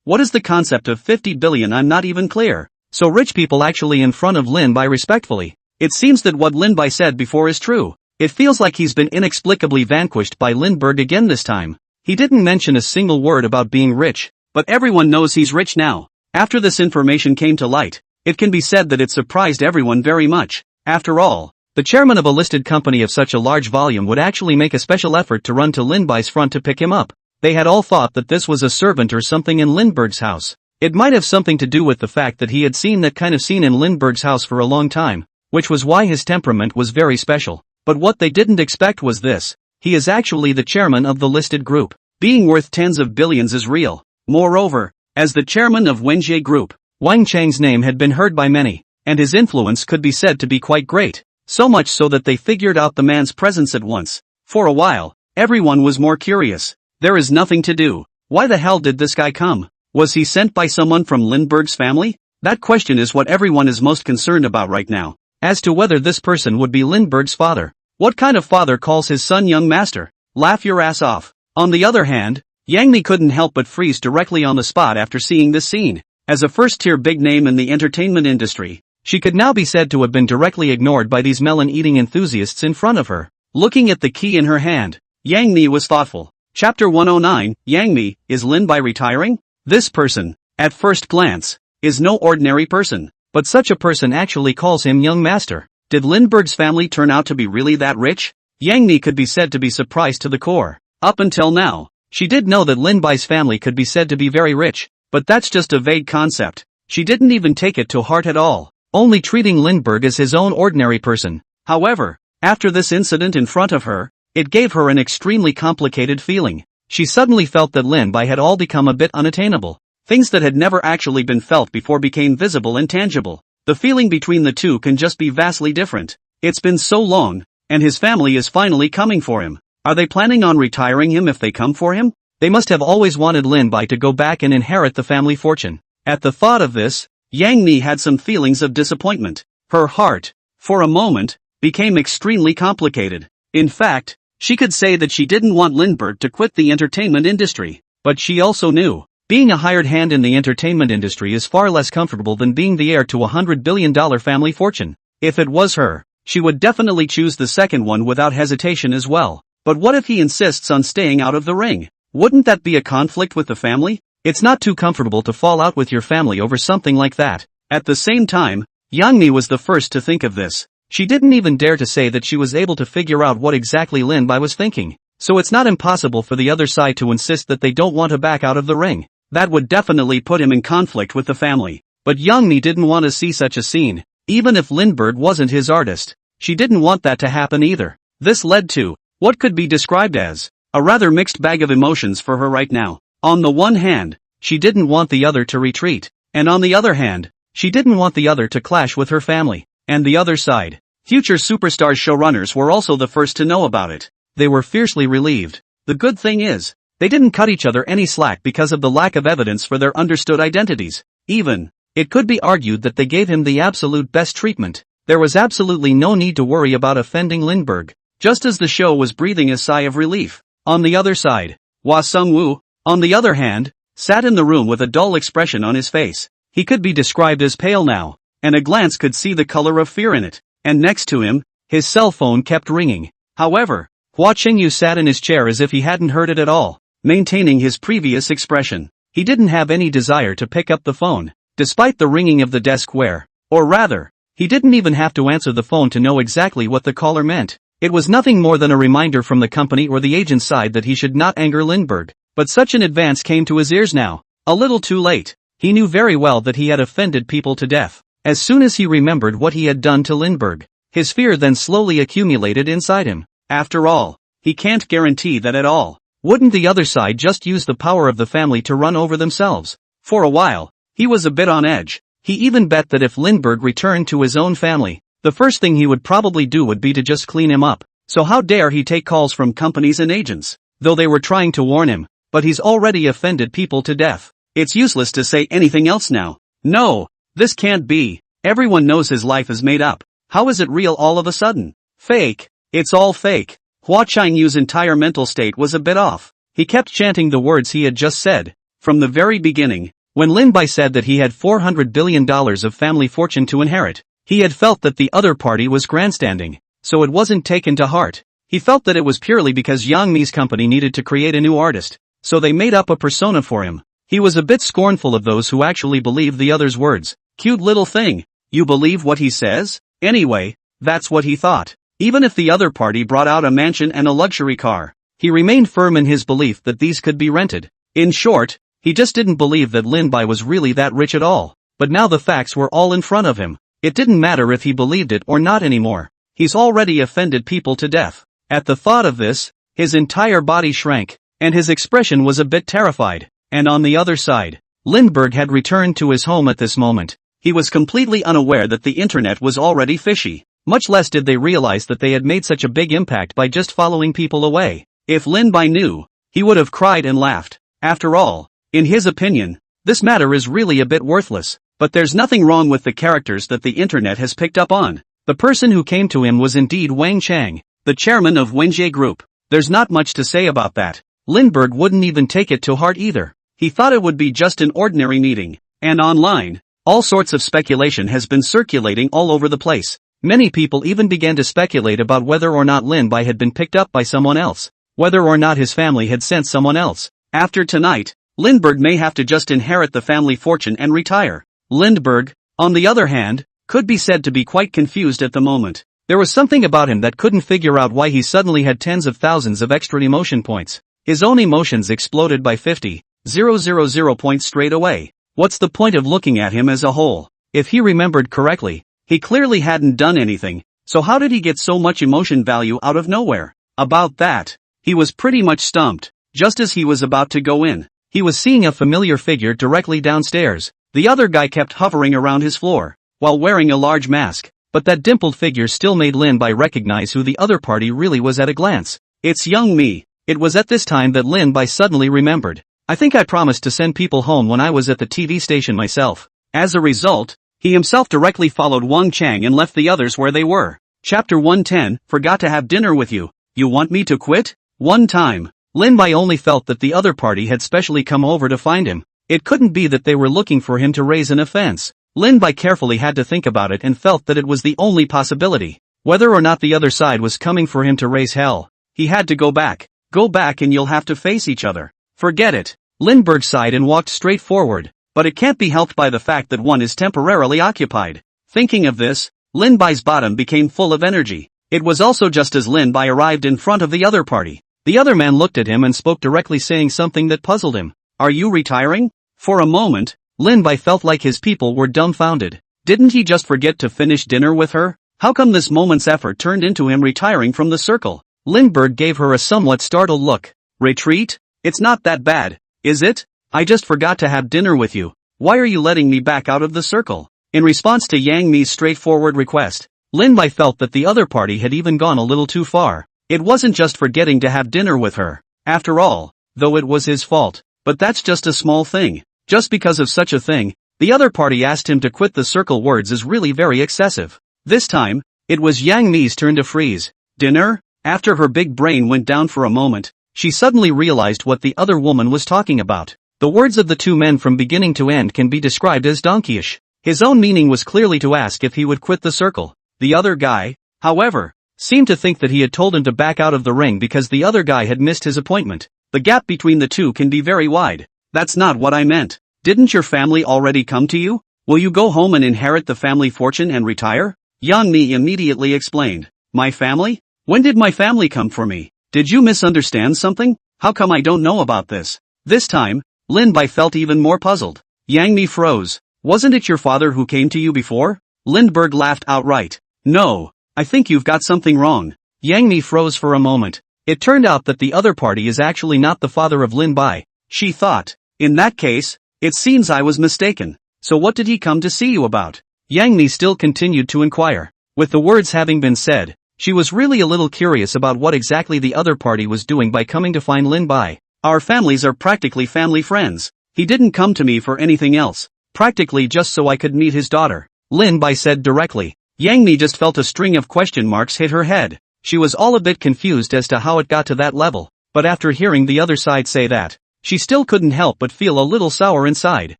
what is the concept of 50 billion? I'm not even clear. So rich people actually in front of Lin Bai respectfully. It seems that what Lin Bai said before is true. It feels like he's been inexplicably vanquished by Lindbergh again this time. He didn't mention a single word about being rich, but everyone knows he's rich now. After this information came to light, it can be said that it surprised everyone very much. After all, the chairman of a listed company of such a large volume would actually make a special effort to run to Lin Bai's front to pick him up. They had all thought that this was a servant or something in Lindbergh's house. It might have something to do with the fact that he had seen that kind of scene in Lindbergh's house for a long time, which was why his temperament was very special. But what they didn't expect was this. He is actually the chairman of the listed group. Being worth tens of billions is real. Moreover, as the chairman of Wenjie Group, Wang Chang's name had been heard by many, and his influence could be said to be quite great. So much so that they figured out the man's presence at once. For a while, everyone was more curious. There is nothing to do. Why the hell did this guy come? Was he sent by someone from Lindbergh's family? That question is what everyone is most concerned about right now. As to whether this person would be Lindbergh's father. What kind of father calls his son young master? Laugh your ass off. On the other hand, Yang Mi couldn't help but freeze directly on the spot after seeing this scene. As a first-tier big name in the entertainment industry, she could now be said to have been directly ignored by these melon-eating enthusiasts in front of her. Looking at the key in her hand, Yang Mi was thoughtful. Chapter 109, Yang Mi, is Lin Bai retiring? This person, at first glance, is no ordinary person, but such a person actually calls him young master. Did Lindbergh's family turn out to be really that rich? Yang Mi could be said to be surprised to the core. Up until now, she did know that Lin Bai's family could be said to be very rich, but that's just a vague concept. She didn't even take it to heart at all, only treating Lindbergh as his own ordinary person. However, after this incident in front of her, it gave her an extremely complicated feeling. She suddenly felt that Lin Bai had all become a bit unattainable. Things that had never actually been felt before became visible and tangible. The feeling between the two can just be vastly different. It's been so long, and his family is finally coming for him. Are they planning on retiring him if they come for him? They must have always wanted Lin Bai to go back and inherit the family fortune. At the thought of this, Yang Mi had some feelings of disappointment. Her heart, for a moment, became extremely complicated. In fact, she could say that she didn't want Lindbergh to quit the entertainment industry, but she also knew Being a hired hand in the entertainment industry is far less comfortable than being the heir to a $100 billion family fortune. If it was her, she would definitely choose the second one without hesitation as well. But what if he insists on staying out of the ring? Wouldn't that be a conflict with the family? It's not too comfortable to fall out with your family over something like that. At the same time, Yang-mi was the first to think of this. She didn't even dare to say that she was able to figure out what exactly Lin Bai was thinking. So it's not impossible for the other side to insist that they don't want to back out of the ring. That would definitely put him in conflict with the family. But Yang-mi didn't want to see such a scene. Even if Lindbergh wasn't his artist, she didn't want that to happen either. This led to what could be described as a rather mixed bag of emotions for her right now. On the one hand, she didn't want the other to retreat, and on the other hand, she didn't want the other to clash with her family. And the other side, future superstars showrunners were also the first to know about it. They were fiercely relieved. The good thing is, they didn't cut each other any slack because of the lack of evidence for their understood identities. Even, it could be argued that they gave him the absolute best treatment. There was absolutely no need to worry about offending Lindbergh, just as the show was breathing a sigh of relief. On the other side, Hwa Sung-woo, on the other hand, sat in the room with a dull expression on his face. He could be described as pale now, and a glance could see the color of fear in it. And next to him, his cell phone kept ringing. However, Hua Chengyu sat in his chair as if he hadn't heard it at all, maintaining his previous expression. He didn't have any desire to pick up the phone, despite the ringing of the desk or rather, he didn't even have to answer the phone to know exactly what the caller meant. It was nothing more than a reminder from the company or the agent's side that he should not anger Lindbergh. But such an advance came to his ears now, a little too late. He knew very well that he had offended people to death. As soon as he remembered what he had done to Lindbergh, his fear then slowly accumulated inside him. After all, he can't guarantee that at all. Wouldn't the other side just use the power of the family to run over themselves? For a while, he was a bit on edge. He even bet that if Lindbergh returned to his own family, the first thing he would probably do would be to just clean him up. So how dare he take calls from companies and agents? Though they were trying to warn him, but he's already offended people to death. It's useless to say anything else now. No, this can't be. Everyone knows his life is made up. How is it real all of a sudden? Fake. It's all fake. Hua Changyu's entire mental state was a bit off. He kept chanting the words he had just said. From the very beginning, when Lin Bai said that he had $400 billion of family fortune to inherit, he had felt that the other party was grandstanding, so it wasn't taken to heart. He felt that it was purely because Yang Mi's company needed to create a new artist, so they made up a persona for him. He was a bit scornful of those who actually believed the other's words. Cute little thing. You believe what he says? Anyway, that's what he thought. Even if the other party brought out a mansion and a luxury car, he remained firm in his belief that these could be rented. In short, he just didn't believe that Lin Bai was really that rich at all. But now the facts were all in front of him. It didn't matter if he believed it or not anymore. He's already offended people to death. At the thought of this, his entire body shrank, and his expression was a bit terrified. And on the other side, Lindbergh had returned to his home at this moment. He was completely unaware that the internet was already fishy. Much less did they realize that they had made such a big impact by just following people away. If Lin Bai knew, he would have cried and laughed. After all, in his opinion, this matter is really a bit worthless. But there's nothing wrong with the characters that the internet has picked up on. The person who came to him was indeed Wang Chang, the chairman of Wenjie Group. There's not much to say about that. Lindbergh wouldn't even take it to heart either. He thought it would be just an ordinary meeting. And online, all sorts of speculation has been circulating all over the place. Many people even began to speculate about whether or not Lin Bai had been picked up by someone else, whether or not his family had sent someone else. After tonight, Lindbergh may have to just inherit the family fortune and retire. Lindbergh, on the other hand, could be said to be quite confused at the moment. There was something about him that couldn't figure out why he suddenly had tens of thousands of extra emotion points. His own emotions exploded by 50,000 points straight away. What's the point of looking at him as a whole? If he remembered correctly, he clearly hadn't done anything, so how did he get so much emotion value out of nowhere? About that, he was pretty much stumped. Just as he was about to go in, he was seeing a familiar figure directly downstairs. The other guy kept hovering around his floor, while wearing a large mask, but that dimpled figure still made Lin Bai recognize who the other party really was at a glance. It's young me. It was at this time that Lin Bai suddenly remembered. I think I promised to send people home when I was at the TV station myself. As a result, he himself directly followed Wang Chang and left the others where they were. Chapter 110, Forgot to have dinner with you. You want me to quit? One time, Lin Bai only felt that the other party had specially come over to find him. It couldn't be that they were looking for him to raise an offense. Lin Bai carefully had to think about it and felt that it was the only possibility. Whether or not the other side was coming for him to raise hell, he had to go back. Go back and you'll have to face each other. Forget it. Lindbergh sighed and walked straight forward, but it can't be helped by the fact that one is temporarily occupied. Thinking of this, Lin Bai's bottom became full of energy. It was also just as Lin Bai arrived in front of the other party. The other man looked at him and spoke directly, saying something that puzzled him. Are you retiring? For a moment, Lin Bai felt like his people were dumbfounded. Didn't he just forget to finish dinner with her? How come this moment's effort turned into him retiring from the circle? Lindbergh gave her a somewhat startled look. Retreat? It's not that bad, is it? I just forgot to have dinner with you. Why are you letting me back out of the circle? In response to Yang Mi's straightforward request, Lin Bai felt that the other party had even gone a little too far. It wasn't just forgetting to have dinner with her. After all, though it was his fault. But that's just a small thing. Just because of such a thing, the other party asked him to quit the circle. Words is really very excessive. This time, it was Yang Mi's turn to freeze. Dinner? After her big brain went down for a moment, she suddenly realized what the other woman was talking about. The words of the two men from beginning to end can be described as donkeyish. His own meaning was clearly to ask if he would quit the circle. The other guy, however, seemed to think that he had told him to back out of the ring because the other guy had missed his appointment. The gap between the two can be very wide. That's not what I meant. Didn't your family already come to you? Will you go home and inherit the family fortune and retire? Yang Mi immediately explained. My family? When did my family come for me? Did you misunderstand something? How come I don't know about this? This time, Lin Bai felt even more puzzled. Yang Mi froze. Wasn't it your father who came to you before? Lindbergh laughed outright. No, I think you've got something wrong. Yang Mi froze for a moment. It turned out that the other party is actually not the father of Lin Bai. She thought. In that case, it seems I was mistaken. So what did he come to see you about? Yang Mi still continued to inquire. With the words having been said, she was really a little curious about what exactly the other party was doing by coming to find Lin Bai. Our families are practically family friends. He didn't come to me for anything else. Practically just so I could meet his daughter. Lin Bai said directly. Yang Mi just felt a string of question marks hit her head. She was all a bit confused as to how it got to that level, but after hearing the other side say that, she still couldn't help but feel a little sour inside.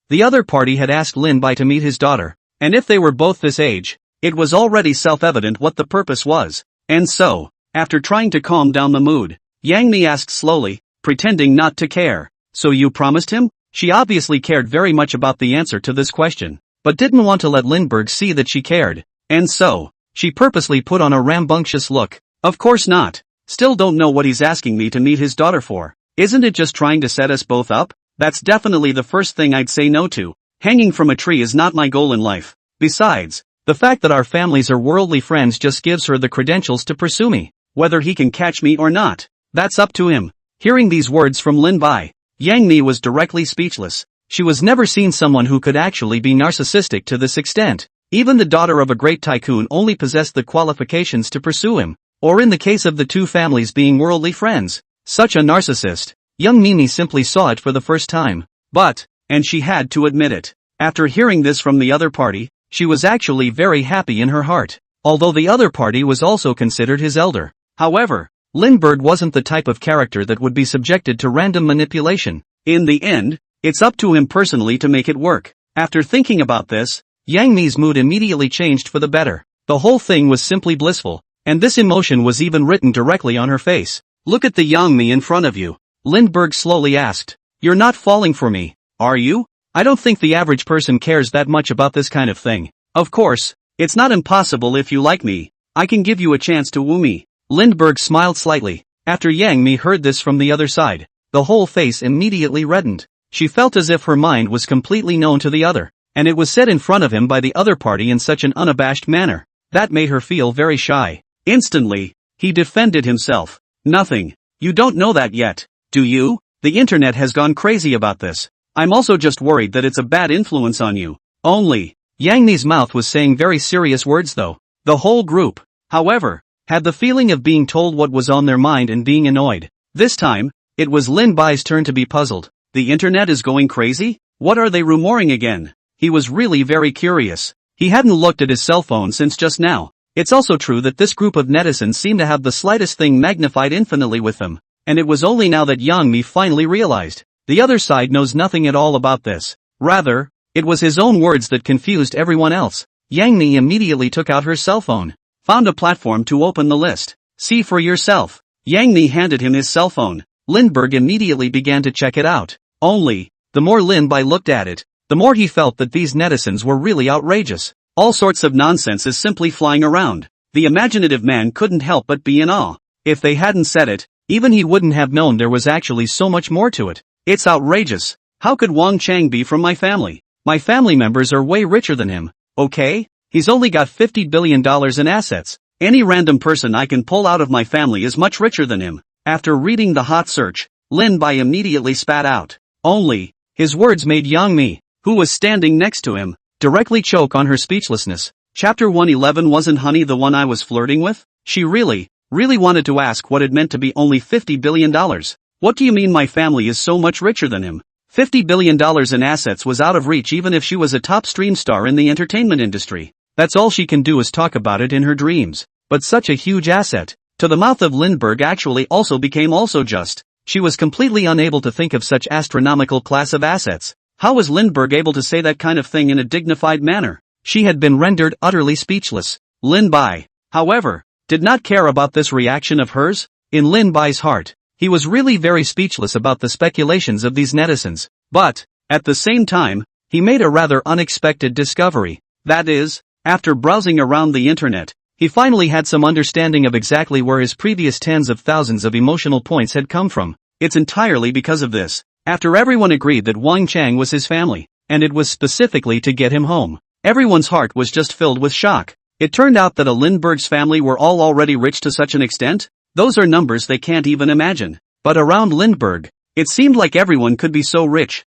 The other party had asked Lin Bai to meet his daughter, and if they were both this age, it was already self-evident what the purpose was. And so, after trying to calm down the mood, Yang Mi asked slowly, pretending not to care. So you promised him? She obviously cared very much about the answer to this question, but didn't want to let Lindbergh see that she cared. And so, she purposely put on a rambunctious look. Of course not. Still don't know what he's asking me to meet his daughter for. Isn't it just trying to set us both up? That's definitely the first thing I'd say no to. Hanging from a tree is not my goal in life. Besides, the fact that our families are worldly friends just gives her the credentials to pursue me. Whether he can catch me or not, that's up to him. Hearing these words from Lin Bai, Yang Mi was directly speechless. She was never seen someone who could actually be narcissistic to this extent. Even the daughter of a great tycoon only possessed the qualifications to pursue him. Or in the case of the two families being worldly friends, such a narcissist, young Mimi simply saw it for the first time. But, and she had to admit it, after hearing this from the other party, she was actually very happy in her heart, although the other party was also considered his elder. However, Lindbergh wasn't the type of character that would be subjected to random manipulation. In the end, it's up to him personally to make it work. After thinking about this, Yang Mi's mood immediately changed for the better. The whole thing was simply blissful, and this emotion was even written directly on her face. Look at the Yang Mi in front of you. Lindbergh slowly asked. You're not falling for me, are you? I don't think the average person cares that much about this kind of thing. Of course, it's not impossible if you like me. I can give you a chance to woo me. Lindbergh smiled slightly. After Yang Mi heard this from the other side, the whole face immediately reddened. She felt as if her mind was completely known to the other, and it was said in front of him by the other party in such an unabashed manner. That made her feel very shy. Instantly, he defended himself. Nothing. You don't know that yet, do you? The internet has gone crazy about this. I'm also just worried that it's a bad influence on you. Only. Yang Mi's mouth was saying very serious words though. The whole group, however, had the feeling of being told what was on their mind and being annoyed. This time, it was Lin Bai's turn to be puzzled. The internet is going crazy? What are they rumoring again? He was really very curious. He hadn't looked at his cell phone since just now. It's also true that this group of netizens seemed to have the slightest thing magnified infinitely with them, and it was only now that Yang Mi finally realized. The other side knows nothing at all about this. Rather, it was his own words that confused everyone else. Yang Mi immediately took out her cell phone. Found a platform to open the list. See for yourself. Yang Mi handed him his cell phone. Lindbergh immediately began to check it out. Only, the more Lin Bai looked at it, the more he felt that these netizens were really outrageous. All sorts of nonsense is simply flying around. The imaginative man couldn't help but be in awe. If they hadn't said it, even he wouldn't have known there was actually so much more to it. It's outrageous. How could Wang Chang be from my family? My family members are way richer than him. Okay? He's only got $50 billion in assets. Any random person I can pull out of my family is much richer than him. After reading the hot search, Lin Bai immediately spat out. Only, his words made Yang Mi, who was standing next to him, directly choke on her speechlessness. Chapter 111. Wasn't Honey the one I was flirting with? She really wanted to ask what it meant to be only $50 billion. What do you mean my family is so much richer than him? $50 billion in assets was out of reach even if she was a top stream star in the entertainment industry. That's all she can do is talk about it in her dreams. But such a huge asset, to the mouth of Lindbergh actually also became just. She was completely unable to think of such astronomical class of assets. How was Lindbergh able to say that kind of thing in a dignified manner? She had been rendered utterly speechless. Lin Bai, however, did not care about this reaction of hers. In Lin Bai's heart, he was really very speechless about the speculations of these netizens. But, at the same time, he made a rather unexpected discovery. That is, after browsing around the internet, he finally had some understanding of exactly where his previous tens of thousands of emotional points had come from. It's entirely because of this. After everyone agreed that Wang Chang was his family, and it was specifically to get him home, everyone's heart was just filled with shock. It turned out that a Lindbergh's family were all already rich to such an extent? Those are numbers they can't even imagine. But around Lindbergh, it seemed like everyone could be so rich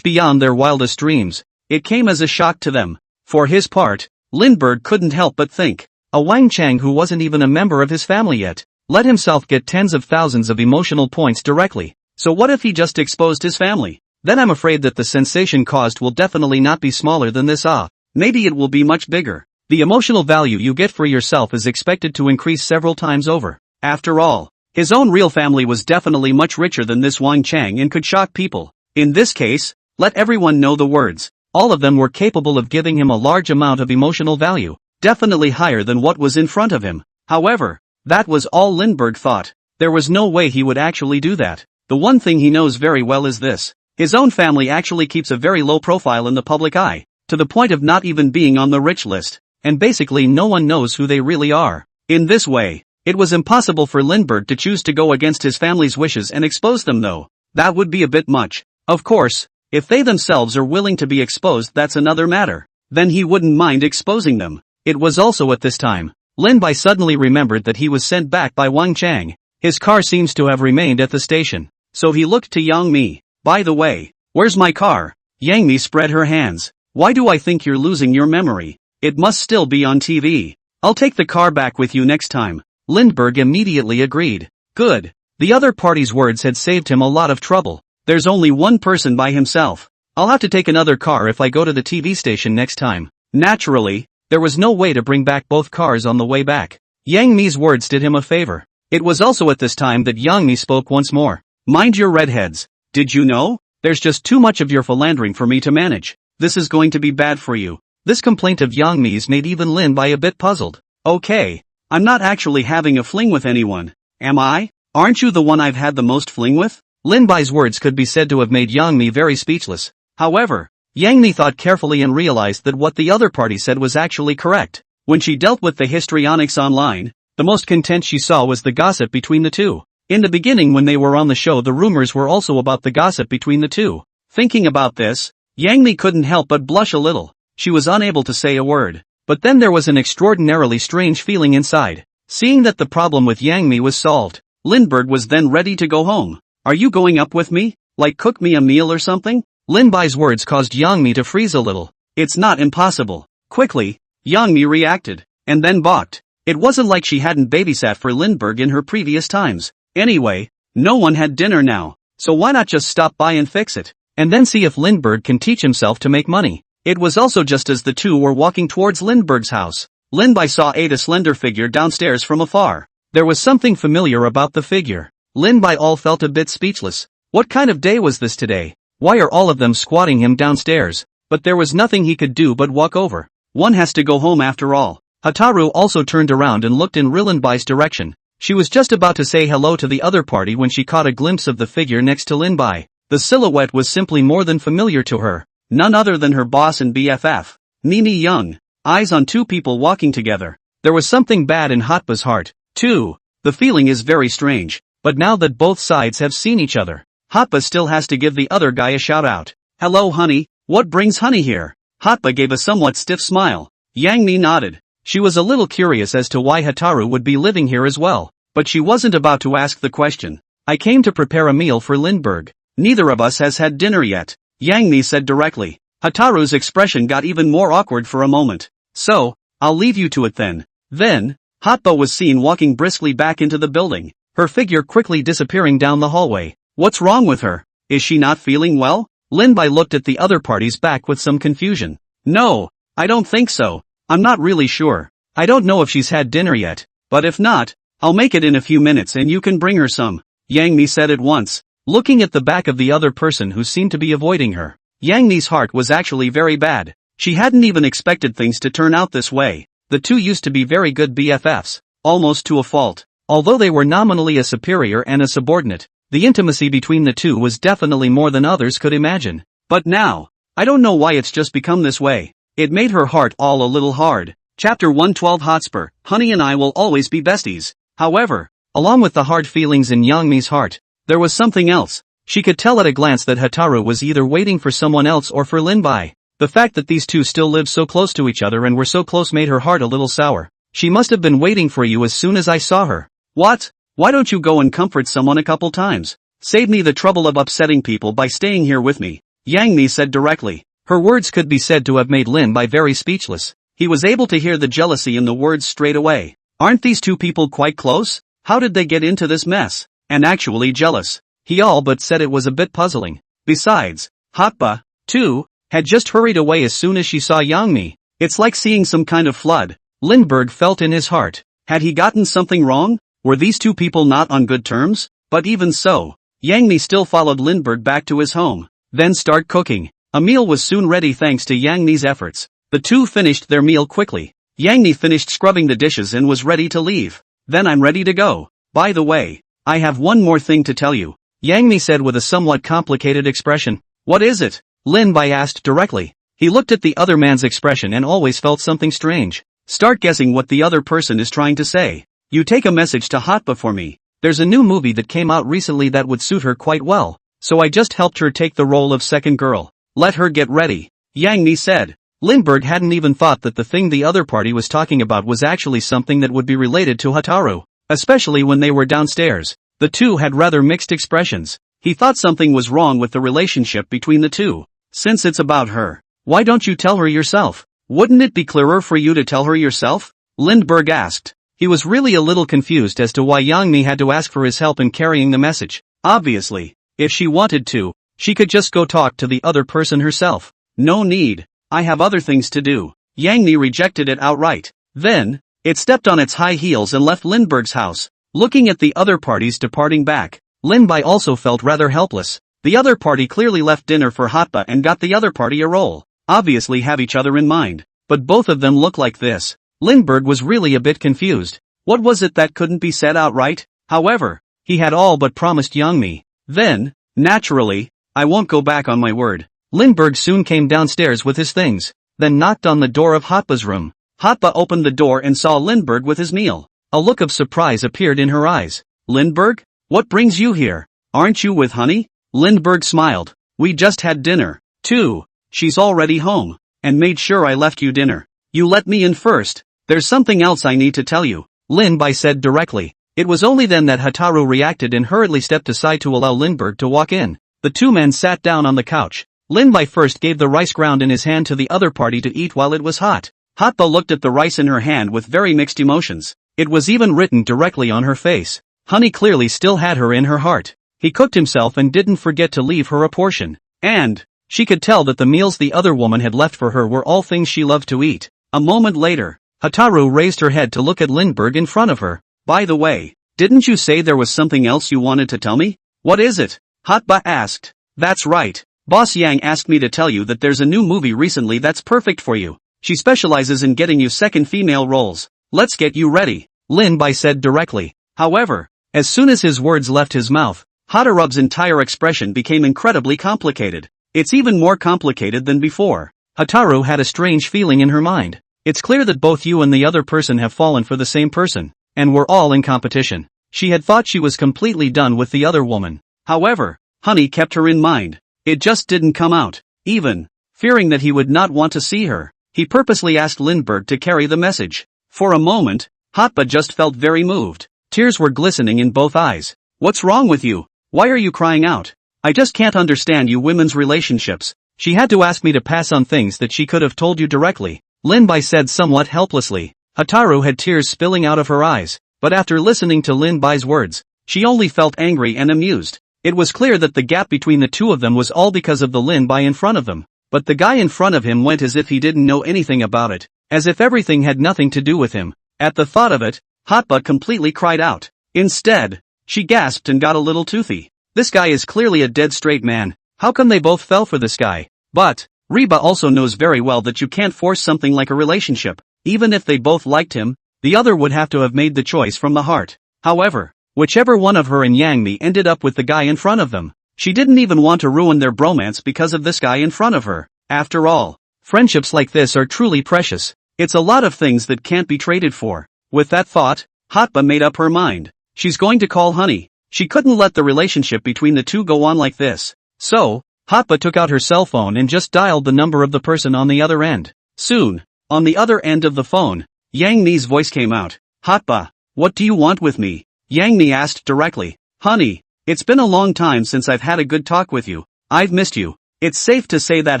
beyond their wildest dreams. It came as a shock to them. For his part, Lindbergh couldn't help but think, a Wang Chang who wasn't even a member of his family yet, let himself get tens of thousands of emotional points directly. So what if he just exposed his family? Then I'm afraid that the sensation caused will definitely not be smaller than this. Maybe it will be much bigger. The emotional value you get for yourself is expected to increase several times over. After all, his own real family was definitely much richer than this Wang Chang and could shock people. In this case, let everyone know the words. All of them were capable of giving him a large amount of emotional value, definitely higher than what was in front of him. However, that was all Lindbergh thought. There was no way he would actually do that. The one thing he knows very well is this. His own family actually keeps a very low profile in the public eye, to the point of not even being on the rich list. And basically no one knows who they really are. In this way, it was impossible for Lindbergh to choose to go against his family's wishes and expose them though. That would be a bit much. Of course, if they themselves are willing to be exposed that's another matter. Then he wouldn't mind exposing them. It was also at this time, Lin Bai suddenly remembered that he was sent back by Wang Chang. His car seems to have remained at the station. So he looked to Yang Mi. By the way, where's my car? Yang Mi spread her hands. Why do I think you're losing your memory? It must still be on TV. I'll take the car back with you next time. Lindbergh immediately agreed. Good. The other party's words had saved him a lot of trouble. There's only one person by himself. I'll have to take another car if I go to the TV station next time. Naturally, there was no way to bring back both cars on the way back. Yang Mi's words did him a favor. It was also at this time that Yang Mi spoke once more. Mind your redheads. Did you know? There's just too much of your philandering for me to manage. This is going to be bad for you. This complaint of Yang Mi's made even Lin Bai a bit puzzled. Okay, I'm not actually having a fling with anyone, am I? Aren't you the one I've had the most fling with? Lin Bai's words could be said to have made Yang Mi very speechless. However, Yang Mi thought carefully and realized that what the other party said was actually correct. When she dealt with the histrionics online, the most content she saw was the gossip between the two. In the beginning when they were on the show the rumors were also about the gossip between the two. Thinking about this, Yang Mi couldn't help but blush a little. She was unable to say a word. But then there was an extraordinarily strange feeling inside. Seeing that the problem with Yang Mi was solved, Lindbergh was then ready to go home. Are you going up with me? Like cook me a meal or something? Lin Bai's words caused Yang Mi to freeze a little. It's not impossible. Quickly, Yang Mi reacted, and then balked. It wasn't like she hadn't babysat for Lindbergh in her previous times. Anyway, no one had dinner now, so why not just stop by and fix it, and then see if Lindbergh can teach himself to make money. It was also just as the two were walking towards Lindbergh's house. Lin Bai saw a slender figure downstairs from afar. There was something familiar about the figure. Lin Bai all felt a bit speechless. What kind of day was this today? Why are all of them squatting him downstairs? But there was nothing he could do but walk over. One has to go home after all. Hataru also turned around and looked in Rinbai's direction. She was just about to say hello to the other party when she caught a glimpse of the figure next to Rinbai. The silhouette was simply more than familiar to her. None other than her boss and BFF. Nini Young. Eyes on two people walking together. There was something bad in Hotba's heart, too. The feeling is very strange. But now that both sides have seen each other, Hotba still has to give the other guy a shout out. Hello honey, what brings honey here? Hotba gave a somewhat stiff smile. Yang Mi nodded. She was a little curious as to why Hataru would be living here as well, but she wasn't about to ask the question. I came to prepare a meal for Lindbergh. Neither of us has had dinner yet, Yang Mi said directly. Hataru's expression got even more awkward for a moment. So, I'll leave you to it then. Then, Hotba was seen walking briskly back into the building, her figure quickly disappearing down the hallway. What's wrong with her? Is she not feeling well? Linbai looked at the other party's back with some confusion. No, I don't think so. I'm not really sure. I don't know if she's had dinner yet, but if not, I'll make it in a few minutes and you can bring her some, Yang Mi said at once, looking at the back of the other person who seemed to be avoiding her. Yang Mi's heart was actually very bad. She hadn't even expected things to turn out this way. The two used to be very good BFFs, almost to a fault. Although they were nominally a superior and a subordinate, the intimacy between the two was definitely more than others could imagine. But now, I don't know why it's just become this way. It made her heart all a little hard. Chapter 112 Hotspur, Honey and I will always be besties. However, along with the hard feelings in Yang Mi's heart, there was something else. She could tell at a glance that Hataru was either waiting for someone else or for Linbai. The fact that these two still lived so close to each other and were so close made her heart a little sour. She must have been waiting for you as soon as I saw her. What? Why don't you go and comfort someone a couple times? Save me the trouble of upsetting people by staying here with me, Yang Mi said directly. Her words could be said to have made Linbai very speechless. He was able to hear the jealousy in the words straight away. Aren't these two people quite close? How did they get into this mess? And actually jealous. He all but said it was a bit puzzling. Besides, Hotba, too, had just hurried away as soon as she saw Yang Mi. It's like seeing some kind of flood. Lindbergh felt in his heart. Had he gotten something wrong? Were these two people not on good terms? But even so, Yang Mi still followed Lindbergh back to his home. Then start cooking. A meal was soon ready thanks to Yang Mi's efforts. The two finished their meal quickly. Yang Mi finished scrubbing the dishes and was ready to leave. Then I'm ready to go. By the way, I have one more thing to tell you, Yang Mi said with a somewhat complicated expression. What is it? Linbai asked directly. He looked at the other man's expression and always felt something strange. Start guessing what the other person is trying to say. You take a message to Hotba for me. There's a new movie that came out recently that would suit her quite well, so I just helped her take the role of second girl. Let her get ready, Yang Mi said. Lindbergh hadn't even thought that the thing the other party was talking about was actually something that would be related to Hataru, especially when they were downstairs. The two had rather mixed expressions. He thought something was wrong with the relationship between the two. Since it's about her, why don't you tell her yourself? Wouldn't it be clearer for you to tell her yourself? Lindbergh asked. He was really a little confused as to why Yang Mi had to ask for his help in carrying the message. Obviously, if she wanted to, she could just go talk to the other person herself. No need. I have other things to do. Yang Mi rejected it outright. Then, it stepped on its high heels and left Lindbergh's house. Looking at the other parties departing back, Linbai also felt rather helpless. The other party clearly left dinner for Hotba and got the other party a role. Obviously have each other in mind. But both of them look like this. Lindbergh was really a bit confused. What was it that couldn't be said outright? However, he had all but promised Yang Mi. Then, naturally, I won't go back on my word. Lindbergh soon came downstairs with his things, then knocked on the door of Hotba's room. Hotba opened the door and saw Lindbergh with his meal. A look of surprise appeared in her eyes. Lindbergh? What brings you here? Aren't you with honey? Lindbergh smiled. We just had dinner, too. She's already home, and made sure I left you dinner. You let me in first. There's something else I need to tell you, Linbai said directly. It was only then that Hataru reacted and hurriedly stepped aside to allow Lindbergh to walk in. The two men sat down on the couch. Linbai first gave the rice ground in his hand to the other party to eat while it was hot. Hotba looked at the rice in her hand with very mixed emotions. It was even written directly on her face. Honey clearly still had her in her heart. He cooked himself and didn't forget to leave her a portion. And she could tell that the meals the other woman had left for her were all things she loved to eat. A moment later, Hataru raised her head to look at Lindbergh in front of her. By the way, didn't you say there was something else you wanted to tell me? What is it? Hotba asked. That's right. Boss Yang asked me to tell you that there's a new movie recently that's perfect for you. She specializes in getting you second female roles. Let's get you ready, Lin Bai said directly. However, as soon as his words left his mouth, Hatarub's entire expression became incredibly complicated. It's even more complicated than before. Hataru had a strange feeling in her mind. It's clear that both you and the other person have fallen for the same person, and we're all in competition. She had thought she was completely done with the other woman. However, Honey kept her in mind. It just didn't come out. Even fearing that he would not want to see her, he purposely asked Lindbergh to carry the message. For a moment, Hotba just felt very moved. Tears were glistening in both eyes. What's wrong with you? Why are you crying out? I just can't understand you women's relationships. She had to ask me to pass on things that she could have told you directly, Lin Bai said somewhat helplessly. Hataru had tears spilling out of her eyes, but after listening to Lin Bai's words, she only felt angry and amused. It was clear that the gap between the two of them was all because of the Lin Bai in front of them, but the guy in front of him went as if he didn't know anything about it, as if everything had nothing to do with him. At the thought of it, Hotba completely cried out. Instead, she gasped and got a little toothy. This guy is clearly a dead straight man. How come they both fell for this guy? But Reba also knows very well that you can't force something like a relationship. Even if they both liked him, the other would have to have made the choice from the heart. However, whichever one of her and Yang Mi ended up with the guy in front of them, she didn't even want to ruin their bromance because of this guy in front of her. After all, friendships like this are truly precious. It's a lot of things that can't be traded for. With that thought, Hotba made up her mind. She's going to call Honey. She couldn't let the relationship between the two go on like this. So, Hotba took out her cell phone and just dialed the number of the person on the other end. Soon, on the other end of the phone, Yang Mi's voice came out. Hotba, what do you want with me? Yang Mi asked directly. Honey, it's been a long time since I've had a good talk with you. I've missed you. It's safe to say that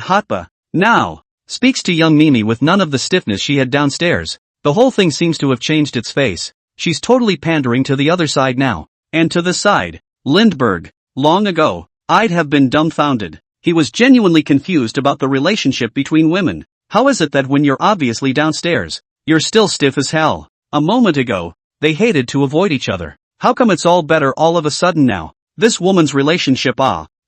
Hotba now speaks to young Mimi with none of the stiffness she had downstairs. The whole thing seems to have changed its face. She's totally pandering to the other side now. And to the side, Lindbergh. Long ago, I'd have been dumbfounded. He was genuinely confused about the relationship between women. How is it that when you're obviously downstairs, you're still stiff as hell? A moment ago, they hated to avoid each other. How come it's all better all of a sudden now? This woman's relationship,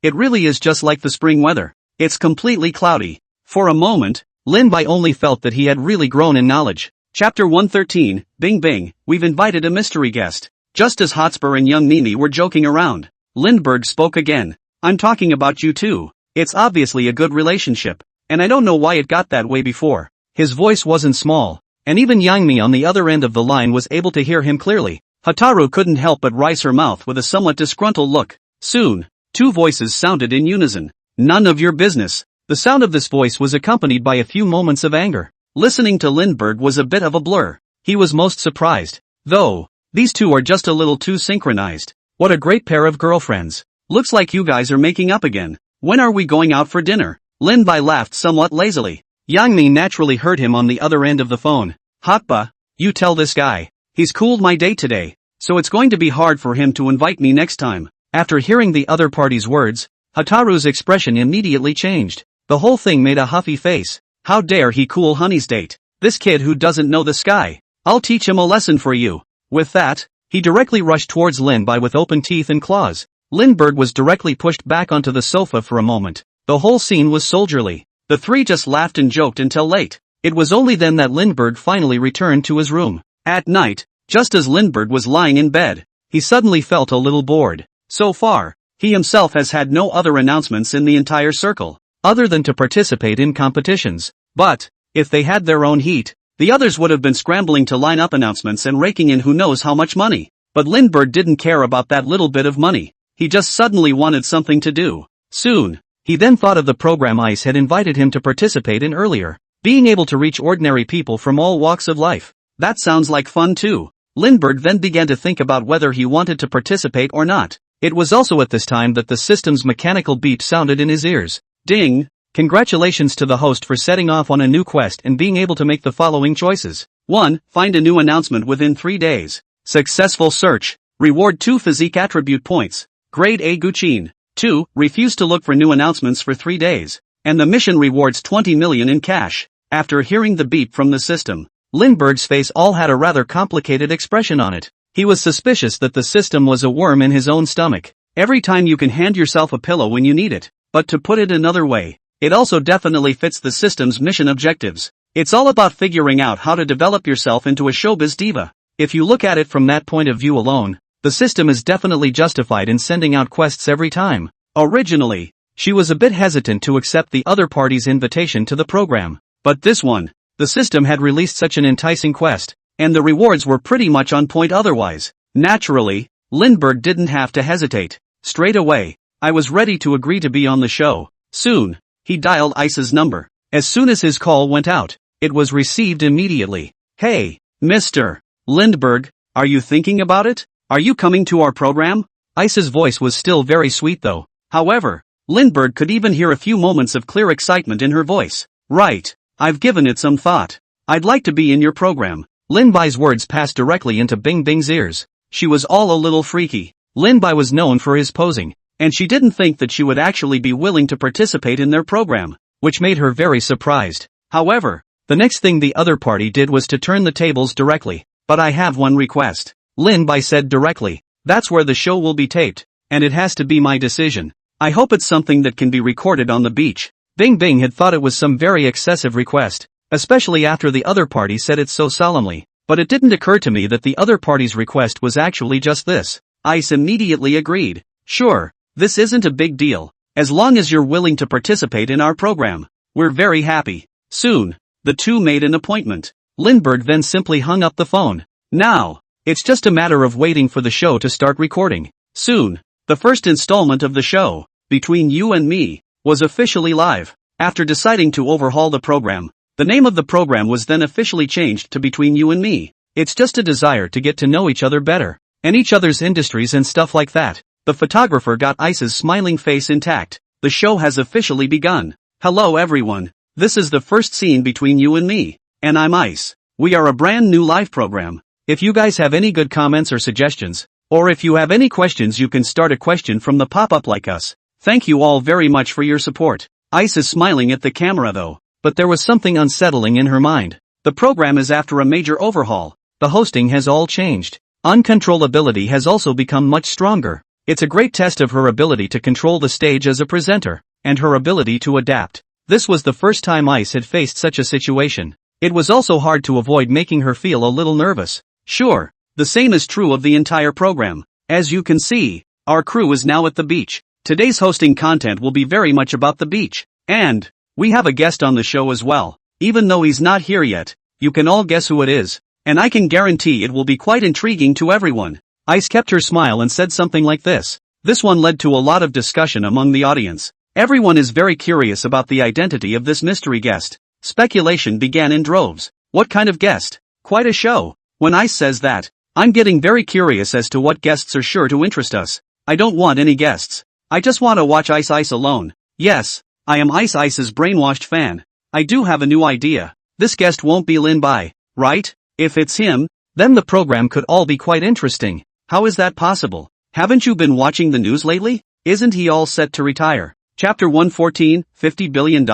it really is just like the spring weather. It's completely cloudy. For a moment, Lin Bai only felt that he had really grown in knowledge. Chapter 113, Bing Bing, we've invited a mystery guest. Just as Hotspur and young Mimi were joking around, Lindbergh spoke again. I'm talking about you too. It's obviously a good relationship, and I don't know why it got that way before. His voice wasn't small, and even Yang Mi on the other end of the line was able to hear him clearly. Hataru couldn't help but rise her mouth with a somewhat disgruntled look. Soon, two voices sounded in unison. None of your business. The sound of this voice was accompanied by a few moments of anger. Listening to Lindbergh was a bit of a blur. He was most surprised. Though, these two are just a little too synchronized. What a great pair of girlfriends. Looks like you guys are making up again. When are we going out for dinner? Lin Bai laughed somewhat lazily. Yang Mi naturally heard him on the other end of the phone. Hotba, you tell this guy. He's cooled my date today, so it's going to be hard for him to invite me next time. After hearing the other party's words, Hataru's expression immediately changed. The whole thing made a huffy face. How dare he cool Honey's date? This kid who doesn't know the sky. I'll teach him a lesson for you. With that, he directly rushed towards Lin Bai with open teeth and claws. Lindbergh was directly pushed back onto the sofa for a moment. The whole scene was soldierly. The three just laughed and joked until late. It was only then that Lindbergh finally returned to his room. At night, just as Lindbergh was lying in bed, he suddenly felt a little bored. So far, he himself has had no other announcements in the entire circle, other than to participate in competitions. But, if they had their own heat, the others would have been scrambling to line up announcements and raking in who knows how much money. But Lindbergh didn't care about that little bit of money. He just suddenly wanted something to do. Soon, he then thought of the program ICE had invited him to participate in earlier, being able to reach ordinary people from all walks of life. That sounds like fun too. Lindbergh then began to think about whether he wanted to participate or not. It was also at this time that the system's mechanical beep sounded in his ears. Ding! Congratulations to the host for setting off on a new quest and being able to make the following choices. 1. Find a new announcement within 3 days. Successful search. Reward 2 physique attribute points. Grade A Guchin. 2. Refuse to look for new announcements for 3 days. And the mission rewards 20 million in cash. After hearing the beep from the system, Lindbergh's face all had a rather complicated expression on it. He was suspicious that the system was a worm in his own stomach. Every time you can hand yourself a pillow when you need it. But to put it another way, it also definitely fits the system's mission objectives. It's all about figuring out how to develop yourself into a showbiz diva. If you look at it from that point of view alone, the system is definitely justified in sending out quests every time. Originally, she was a bit hesitant to accept the other party's invitation to the program. But this one, the system had released such an enticing quest, and the rewards were pretty much on point otherwise. Naturally, Lindbergh didn't have to hesitate. Straight away, I was ready to agree to be on the show. Soon, he dialed Ice's number. As soon as his call went out, it was received immediately. Hey, Mr. Lindbergh, are you thinking about it? Are you coming to our program? Ice's voice was still very sweet though. However, Lindbergh could even hear a few moments of clear excitement in her voice. Right, I've given it some thought. I'd like to be in your program. Linbai's words passed directly into Bing Bing's ears. She was all a little freaky. Linbai was known for his posing, and she didn't think that she would actually be willing to participate in their program, which made her very surprised. However, the next thing the other party did was to turn the tables directly. But I have one request. Linbai said directly. That's where the show will be taped, and it has to be my decision. I hope it's something that can be recorded on the beach. Bing Bing had thought it was some very excessive request, especially after the other party said it so solemnly, but it didn't occur to me that the other party's request was actually just this. Ice immediately agreed. Sure, this isn't a big deal, as long as you're willing to participate in our program. We're very happy. Soon, the two made an appointment. Lindbergh then simply hung up the phone. Now, it's just a matter of waiting for the show to start recording. Soon, the first installment of the show, Between You and Me, was officially live. After deciding to overhaul the program, the name of the program was then officially changed to Between You and Me. It's just a desire to get to know each other better, and each other's industries and stuff like that. The photographer got Ice's smiling face intact. The show has officially begun. Hello everyone, this is the first scene Between You and Me, and I'm Ice. We are a brand new live program. If you guys have any good comments or suggestions, or if you have any questions, you can start a question from the pop-up like us. Thank you all very much for your support. Ice is smiling at the camera though, but there was something unsettling in her mind. The program is after a major overhaul. The hosting has all changed. Uncontrollability has also become much stronger. It's a great test of her ability to control the stage as a presenter, and her ability to adapt. This was the first time Ice had faced such a situation. It was also hard to avoid making her feel a little nervous. Sure, the same is true of the entire program. As you can see, our crew is now at the beach. Today's hosting content will be very much about the beach. And we have a guest on the show as well. Even though he's not here yet, you can all guess who it is. And I can guarantee it will be quite intriguing to everyone. Ice kept her smile and said something like this. This one led to a lot of discussion among the audience. Everyone is very curious about the identity of this mystery guest. Speculation began in droves. What kind of guest? Quite a show. When Ice says that, I'm getting very curious as to what guests are sure to interest us. I don't want any guests. I just want to watch Ice alone. Yes, I am Ice's brainwashed fan. I do have a new idea. This guest won't be Linbai, right? If it's him, then the program could all be quite interesting. How is that possible? Haven't you been watching the news lately? Isn't he all set to retire? Chapter 114, $50 billion?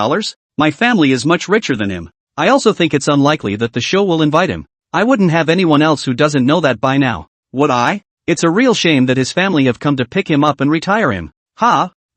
My family is much richer than him. I also think it's unlikely that the show will invite him. I wouldn't have anyone else who doesn't know that by now. Would I? It's a real shame that his family have come to pick him up and retire him.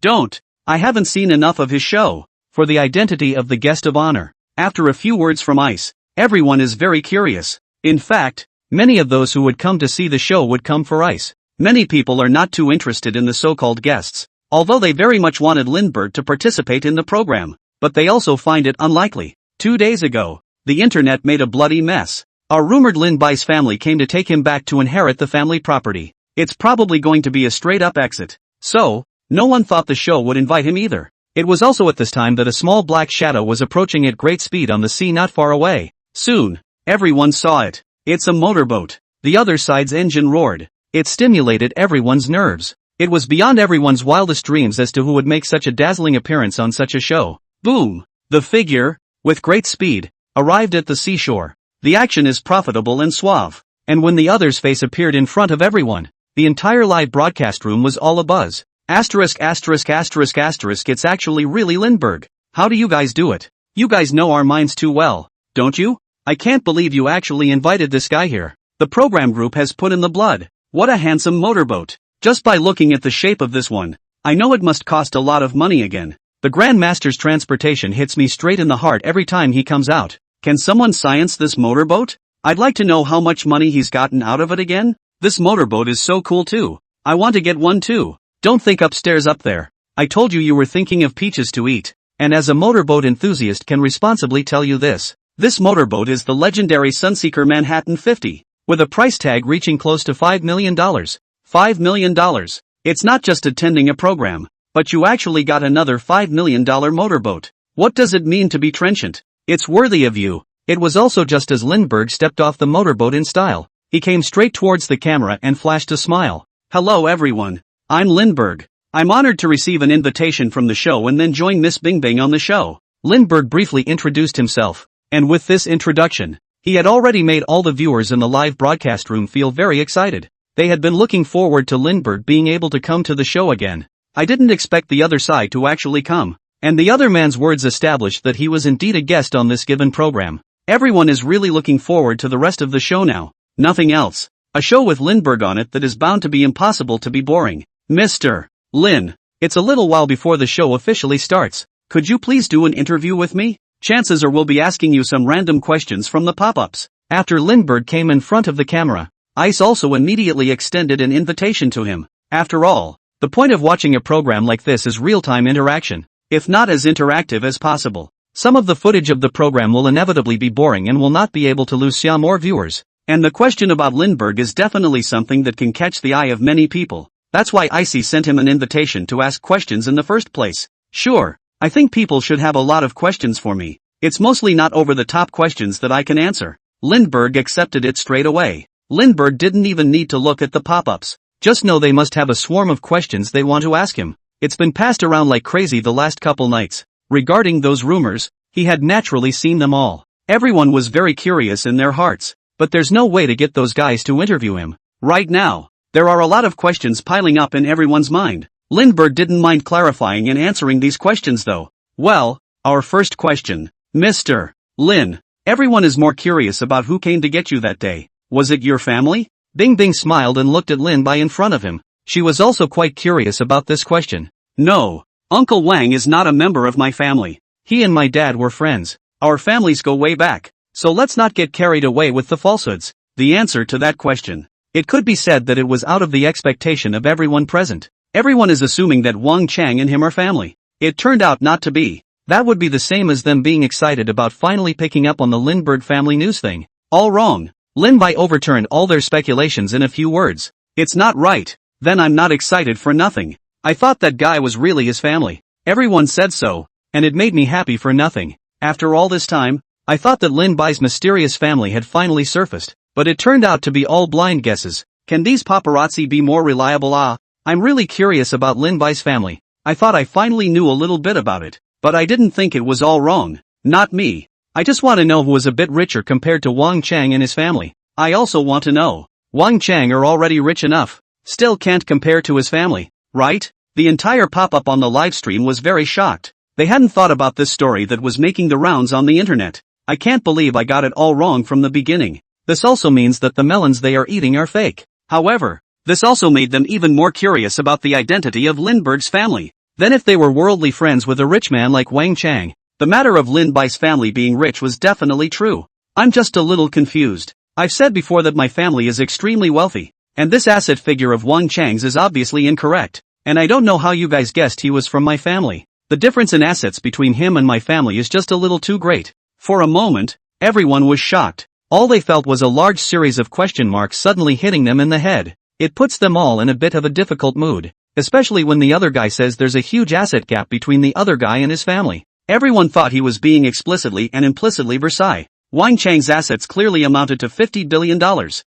Don't. I haven't seen enough of his show. For the identity of the guest of honor. After a few words from Ice, everyone is very curious. In fact, many of those who would come to see the show would come for Ice. Many people are not too interested in the so-called guests, although they very much wanted Lindbergh to participate in the program, but they also find it unlikely. 2 days ago, the internet made a bloody mess. Our rumored Linbai's family came to take him back to inherit the family property. It's probably going to be a straight-up exit. So, no one thought the show would invite him either. It was also at this time that a small black shadow was approaching at great speed on the sea not far away. Soon, everyone saw it. It's a motorboat. The other side's engine roared. It stimulated everyone's nerves. It was beyond everyone's wildest dreams as to who would make such a dazzling appearance on such a show. Boom! The figure, with great speed, arrived at the seashore. The action is profitable and suave. And when the other's face appeared in front of everyone, the entire live broadcast room was all abuzz. Asterisk. It's actually really Lindbergh. How do you guys do it? You guys know our minds too well, don't you? I can't believe you actually invited this guy here. The program group has put in the blood. What a handsome motorboat. Just by looking at the shape of this one, I know it must cost a lot of money again. The Grandmaster's transportation hits me straight in the heart every time he comes out. Can someone science this motorboat? I'd like to know how much money he's gotten out of it again. This motorboat is so cool too. I want to get one too. Don't think upstairs up there. I told you were thinking of peaches to eat. And as a motorboat enthusiast can responsibly tell you this. This motorboat is the legendary Sunseeker Manhattan 50, with a price tag reaching close to $5 million. $5 million. It's not just attending a program, but you actually got another $5 million motorboat. What does it mean to be trenchant? It's worthy of you. It was also just as Lindbergh stepped off the motorboat in style. He came straight towards the camera and flashed a smile. Hello everyone. I'm Lindbergh. I'm honored to receive an invitation from the show and then join Miss Bing Bing on the show. Lindbergh briefly introduced himself, and with this introduction, he had already made all the viewers in the live broadcast room feel very excited. They had been looking forward to Lindbergh being able to come to the show again. I didn't expect the other side to actually come, and the other man's words established that he was indeed a guest on this given program. Everyone is really looking forward to the rest of the show now. Nothing else. A show with Lindbergh on it that is bound to be impossible to be boring. Mr. Lin, it's a little while before the show officially starts. Could you please do an interview with me? Chances are we'll be asking you some random questions from the pop-ups. After Lindbergh came in front of the camera, Ice also immediately extended an invitation to him. After all, the point of watching a program like this is real-time interaction, if not as interactive as possible. Some of the footage of the program will inevitably be boring and will not be able to lose more viewers. And the question about Lindbergh is definitely something that can catch the eye of many people. That's why Icy sent him an invitation to ask questions in the first place. Sure, I think people should have a lot of questions for me. It's mostly not over-the-top questions that I can answer. Lindbergh accepted it straight away. Lindbergh didn't even need to look at the pop-ups. Just know they must have a swarm of questions they want to ask him. It's been passed around like crazy the last couple nights. Regarding those rumors, he had naturally seen them all. Everyone was very curious in their hearts. But there's no way to get those guys to interview him. Right now, there are a lot of questions piling up in everyone's mind. Lindbergh didn't mind clarifying and answering these questions though. Well, our first question. Mr. Lin, everyone is more curious about who came to get you that day. Was it your family? Bing Bing smiled and looked at Lin Bai in front of him. She was also quite curious about this question. No, Uncle Wang is not a member of my family. He and my dad were friends. Our families go way back. So let's not get carried away with the falsehoods. The answer to that question. It could be said that it was out of the expectation of everyone present. Everyone is assuming that Wang Chang and him are family. It turned out not to be. That would be the same as them being excited about finally picking up on the Lindbergh family news thing. All wrong. Lin Bai overturned all their speculations in a few words. It's not right. Then I'm not excited for nothing. I thought that guy was really his family. Everyone said so, and it made me happy for nothing. After all this time, I thought that Lin Bai's mysterious family had finally surfaced, but it turned out to be all blind guesses. Can these paparazzi be more reliable? I'm really curious about Lin Bai's family. I thought I finally knew a little bit about it, but I didn't think it was all wrong. Not me. I just want to know who was a bit richer compared to Wang Chang and his family. I also want to know. Wang Chang are already rich enough. Still can't compare to his family, right? The entire pop-up on the live stream was very shocked. They hadn't thought about this story that was making the rounds on the internet. I can't believe I got it all wrong from the beginning. This also means that the melons they are eating are fake. However, this also made them even more curious about the identity of Lindbergh's family. Then if they were worldly friends with a rich man like Wang Chang, the matter of Lin Bai's family being rich was definitely true. I'm just a little confused. I've said before that my family is extremely wealthy, and this asset figure of Wang Chang's is obviously incorrect, and I don't know how you guys guessed he was from my family. The difference in assets between him and my family is just a little too great. For a moment, everyone was shocked. All they felt was a large series of question marks suddenly hitting them in the head. It puts them all in a bit of a difficult mood, especially when the other guy says there's a huge asset gap between the other guy and his family. Everyone thought he was being explicitly and implicitly Versailles. Wang Chang's assets clearly amounted to $50 billion,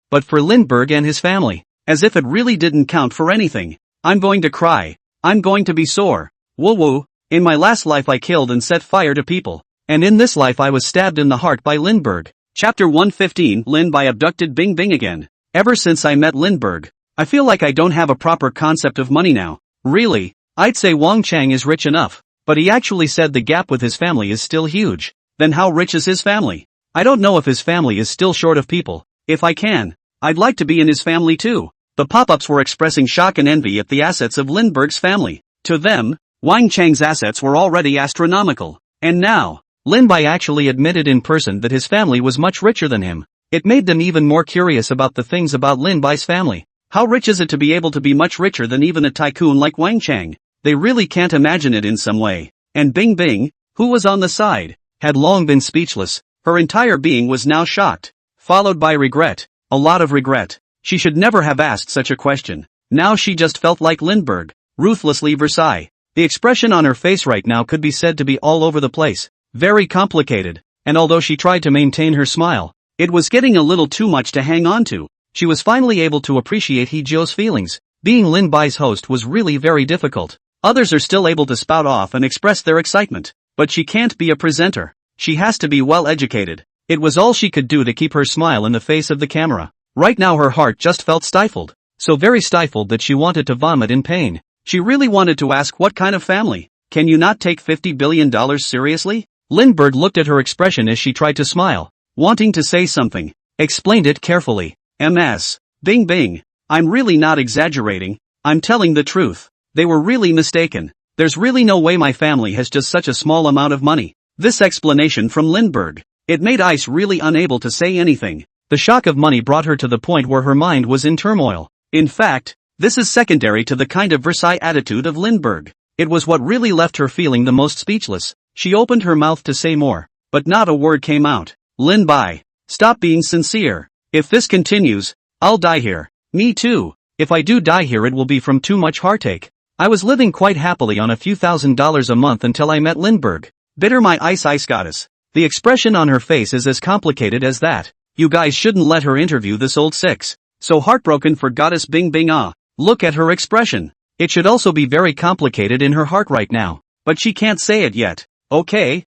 but for Lindbergh and his family, as if it really didn't count for anything. I'm going to cry. I'm going to be sore. Woo woo. In my last life I killed and set fire to people. And in this life I was stabbed in the heart by Lindbergh. Chapter 115. Lin Bai abducted Bing Bing again. Ever since I met Lindbergh, I feel like I don't have a proper concept of money now. Really, I'd say Wang Chang is rich enough, but he actually said the gap with his family is still huge. Then how rich is his family? I don't know if his family is still short of people. If I can, I'd like to be in his family too. The pop-ups were expressing shock and envy at the assets of Lindbergh's family. To them, Wang Chang's assets were already astronomical. And now, Lin Bai actually admitted in person that his family was much richer than him. It made them even more curious about the things about Lin Bai's family. How rich is it to be able to be much richer than even a tycoon like Wang Chang? They really can't imagine it in some way. And Bing Bing, who was on the side, had long been speechless. Her entire being was now shocked, followed by regret, a lot of regret. She should never have asked such a question. Now she just felt like Lindbergh, ruthlessly Versailles. The expression on her face right now could be said to be all over the place, very complicated, and although she tried to maintain her smile, it was getting a little too much to hang on to. She was finally able to appreciate He Jio's feelings. Being Lin Bai's host was really very difficult. Others are still able to spout off and express their excitement, but she can't be a presenter. She has to be well educated. It was all she could do to keep her smile in the face of the camera. Right now her heart just felt stifled, so very stifled that she wanted to vomit in pain. She really wanted to ask, what kind of family? Can you not take $50 billion seriously? Lindbergh looked at her expression as she tried to smile, wanting to say something. Explained it carefully. MS. Bing Bing. I'm really not exaggerating, I'm telling the truth. They were really mistaken. There's really no way my family has just such a small amount of money. This explanation from Lindbergh. It made Ice really unable to say anything. The shock of money brought her to the point where her mind was in turmoil. In fact, this is secondary to the kind of Versailles attitude of Lindbergh. It was what really left her feeling the most speechless. She opened her mouth to say more, but not a word came out. Lin Bai, stop being sincere. If this continues, I'll die here. Me too. If I do die here it will be from too much heartache. I was living quite happily on a few $1,000s a month until I met Lindbergh. Bitter my ice goddess. The expression on her face is as complicated as that. You guys shouldn't let her interview this old six. So heartbroken for goddess Bing Bing ah. Look at her expression. It should also be very complicated in her heart right now. But she can't say it yet. Okay.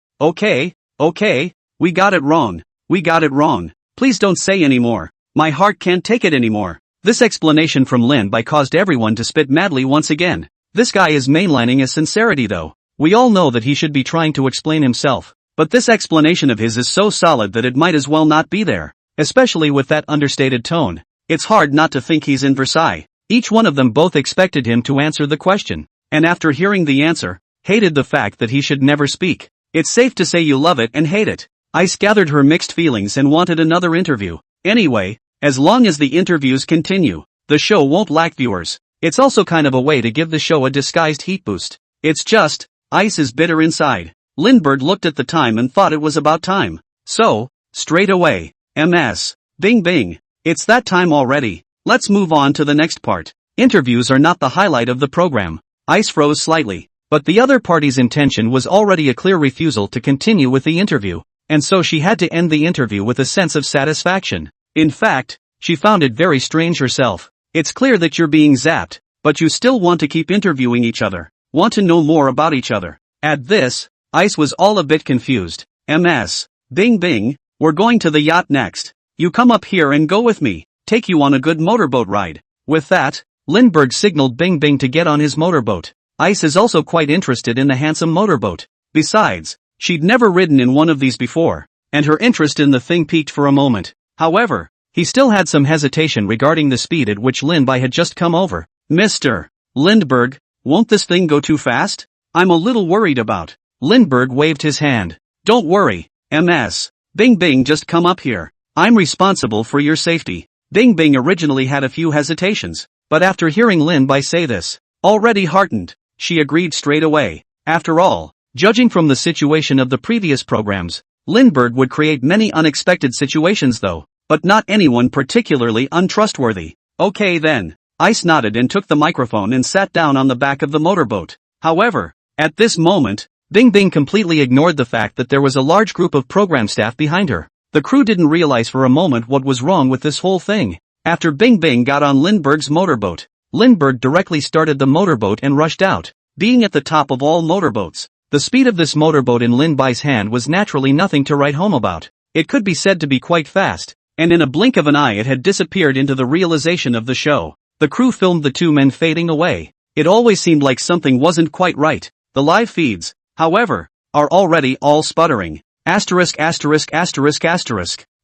We got it wrong. Please don't say anymore. My heart can't take it anymore. This explanation from Lin Bai caused everyone to spit madly once again. This guy is mainlining his sincerity though. We all know that he should be trying to explain himself. But this explanation of his is so solid that it might as well not be there. Especially with that understated tone. It's hard not to think he's in Versailles. Each one of them both expected him to answer the question. And after hearing the answer, hated the fact that he should never speak. It's safe to say you love it and hate it. Ice gathered her mixed feelings and wanted another interview. Anyway, as long as the interviews continue, the show won't lack viewers. It's also kind of a way to give the show a disguised heat boost. It's just, Ice is bitter inside. Lindbergh looked at the time and thought it was about time. So, straight away, MS. Bing Bing. It's that time already. Let's move on to the next part. Interviews are not the highlight of the program. Ice froze slightly, but the other party's intention was already a clear refusal to continue with the interview, and so she had to end the interview with a sense of satisfaction. In fact, she found it very strange herself. It's clear that you're being zapped, but you still want to keep interviewing each other, want to know more about each other. At this, Ice was all a bit confused. MS. Bing Bing, we're going to the yacht next. You come up here and go with me, take you on a good motorboat ride. With that, Lindbergh signaled Bing Bing to get on his motorboat. Ice is also quite interested in the handsome motorboat. Besides, she'd never ridden in one of these before, and her interest in the thing peaked for a moment. However, he still had some hesitation regarding the speed at which Lin Bai had just come over. Mr. Lindbergh, won't this thing go too fast? I'm a little worried about. Lindbergh waved his hand. Don't worry, MS. Bing Bing, just come up here. I'm responsible for your safety. Bing Bing originally had a few hesitations, but after hearing Lin Bai say this, already heartened, she agreed straight away. After all, judging from the situation of the previous programs, Lindbergh would create many unexpected situations though, but not anyone particularly untrustworthy. Okay then. Ice nodded and took the microphone and sat down on the back of the motorboat. However, at this moment, Bing Bing completely ignored the fact that there was a large group of program staff behind her. The crew didn't realize for a moment what was wrong with this whole thing. After Bing Bing got on Lindbergh's motorboat, Lindbergh directly started the motorboat and rushed out. Being at the top of all motorboats, the speed of this motorboat in Lin Bai's hand was naturally nothing to write home about. It could be said to be quite fast, and in a blink of an eye it had disappeared into the realization of the show. The crew filmed the two men fading away. It always seemed like something wasn't quite right. The live feeds, however, are already all sputtering. Asterisk.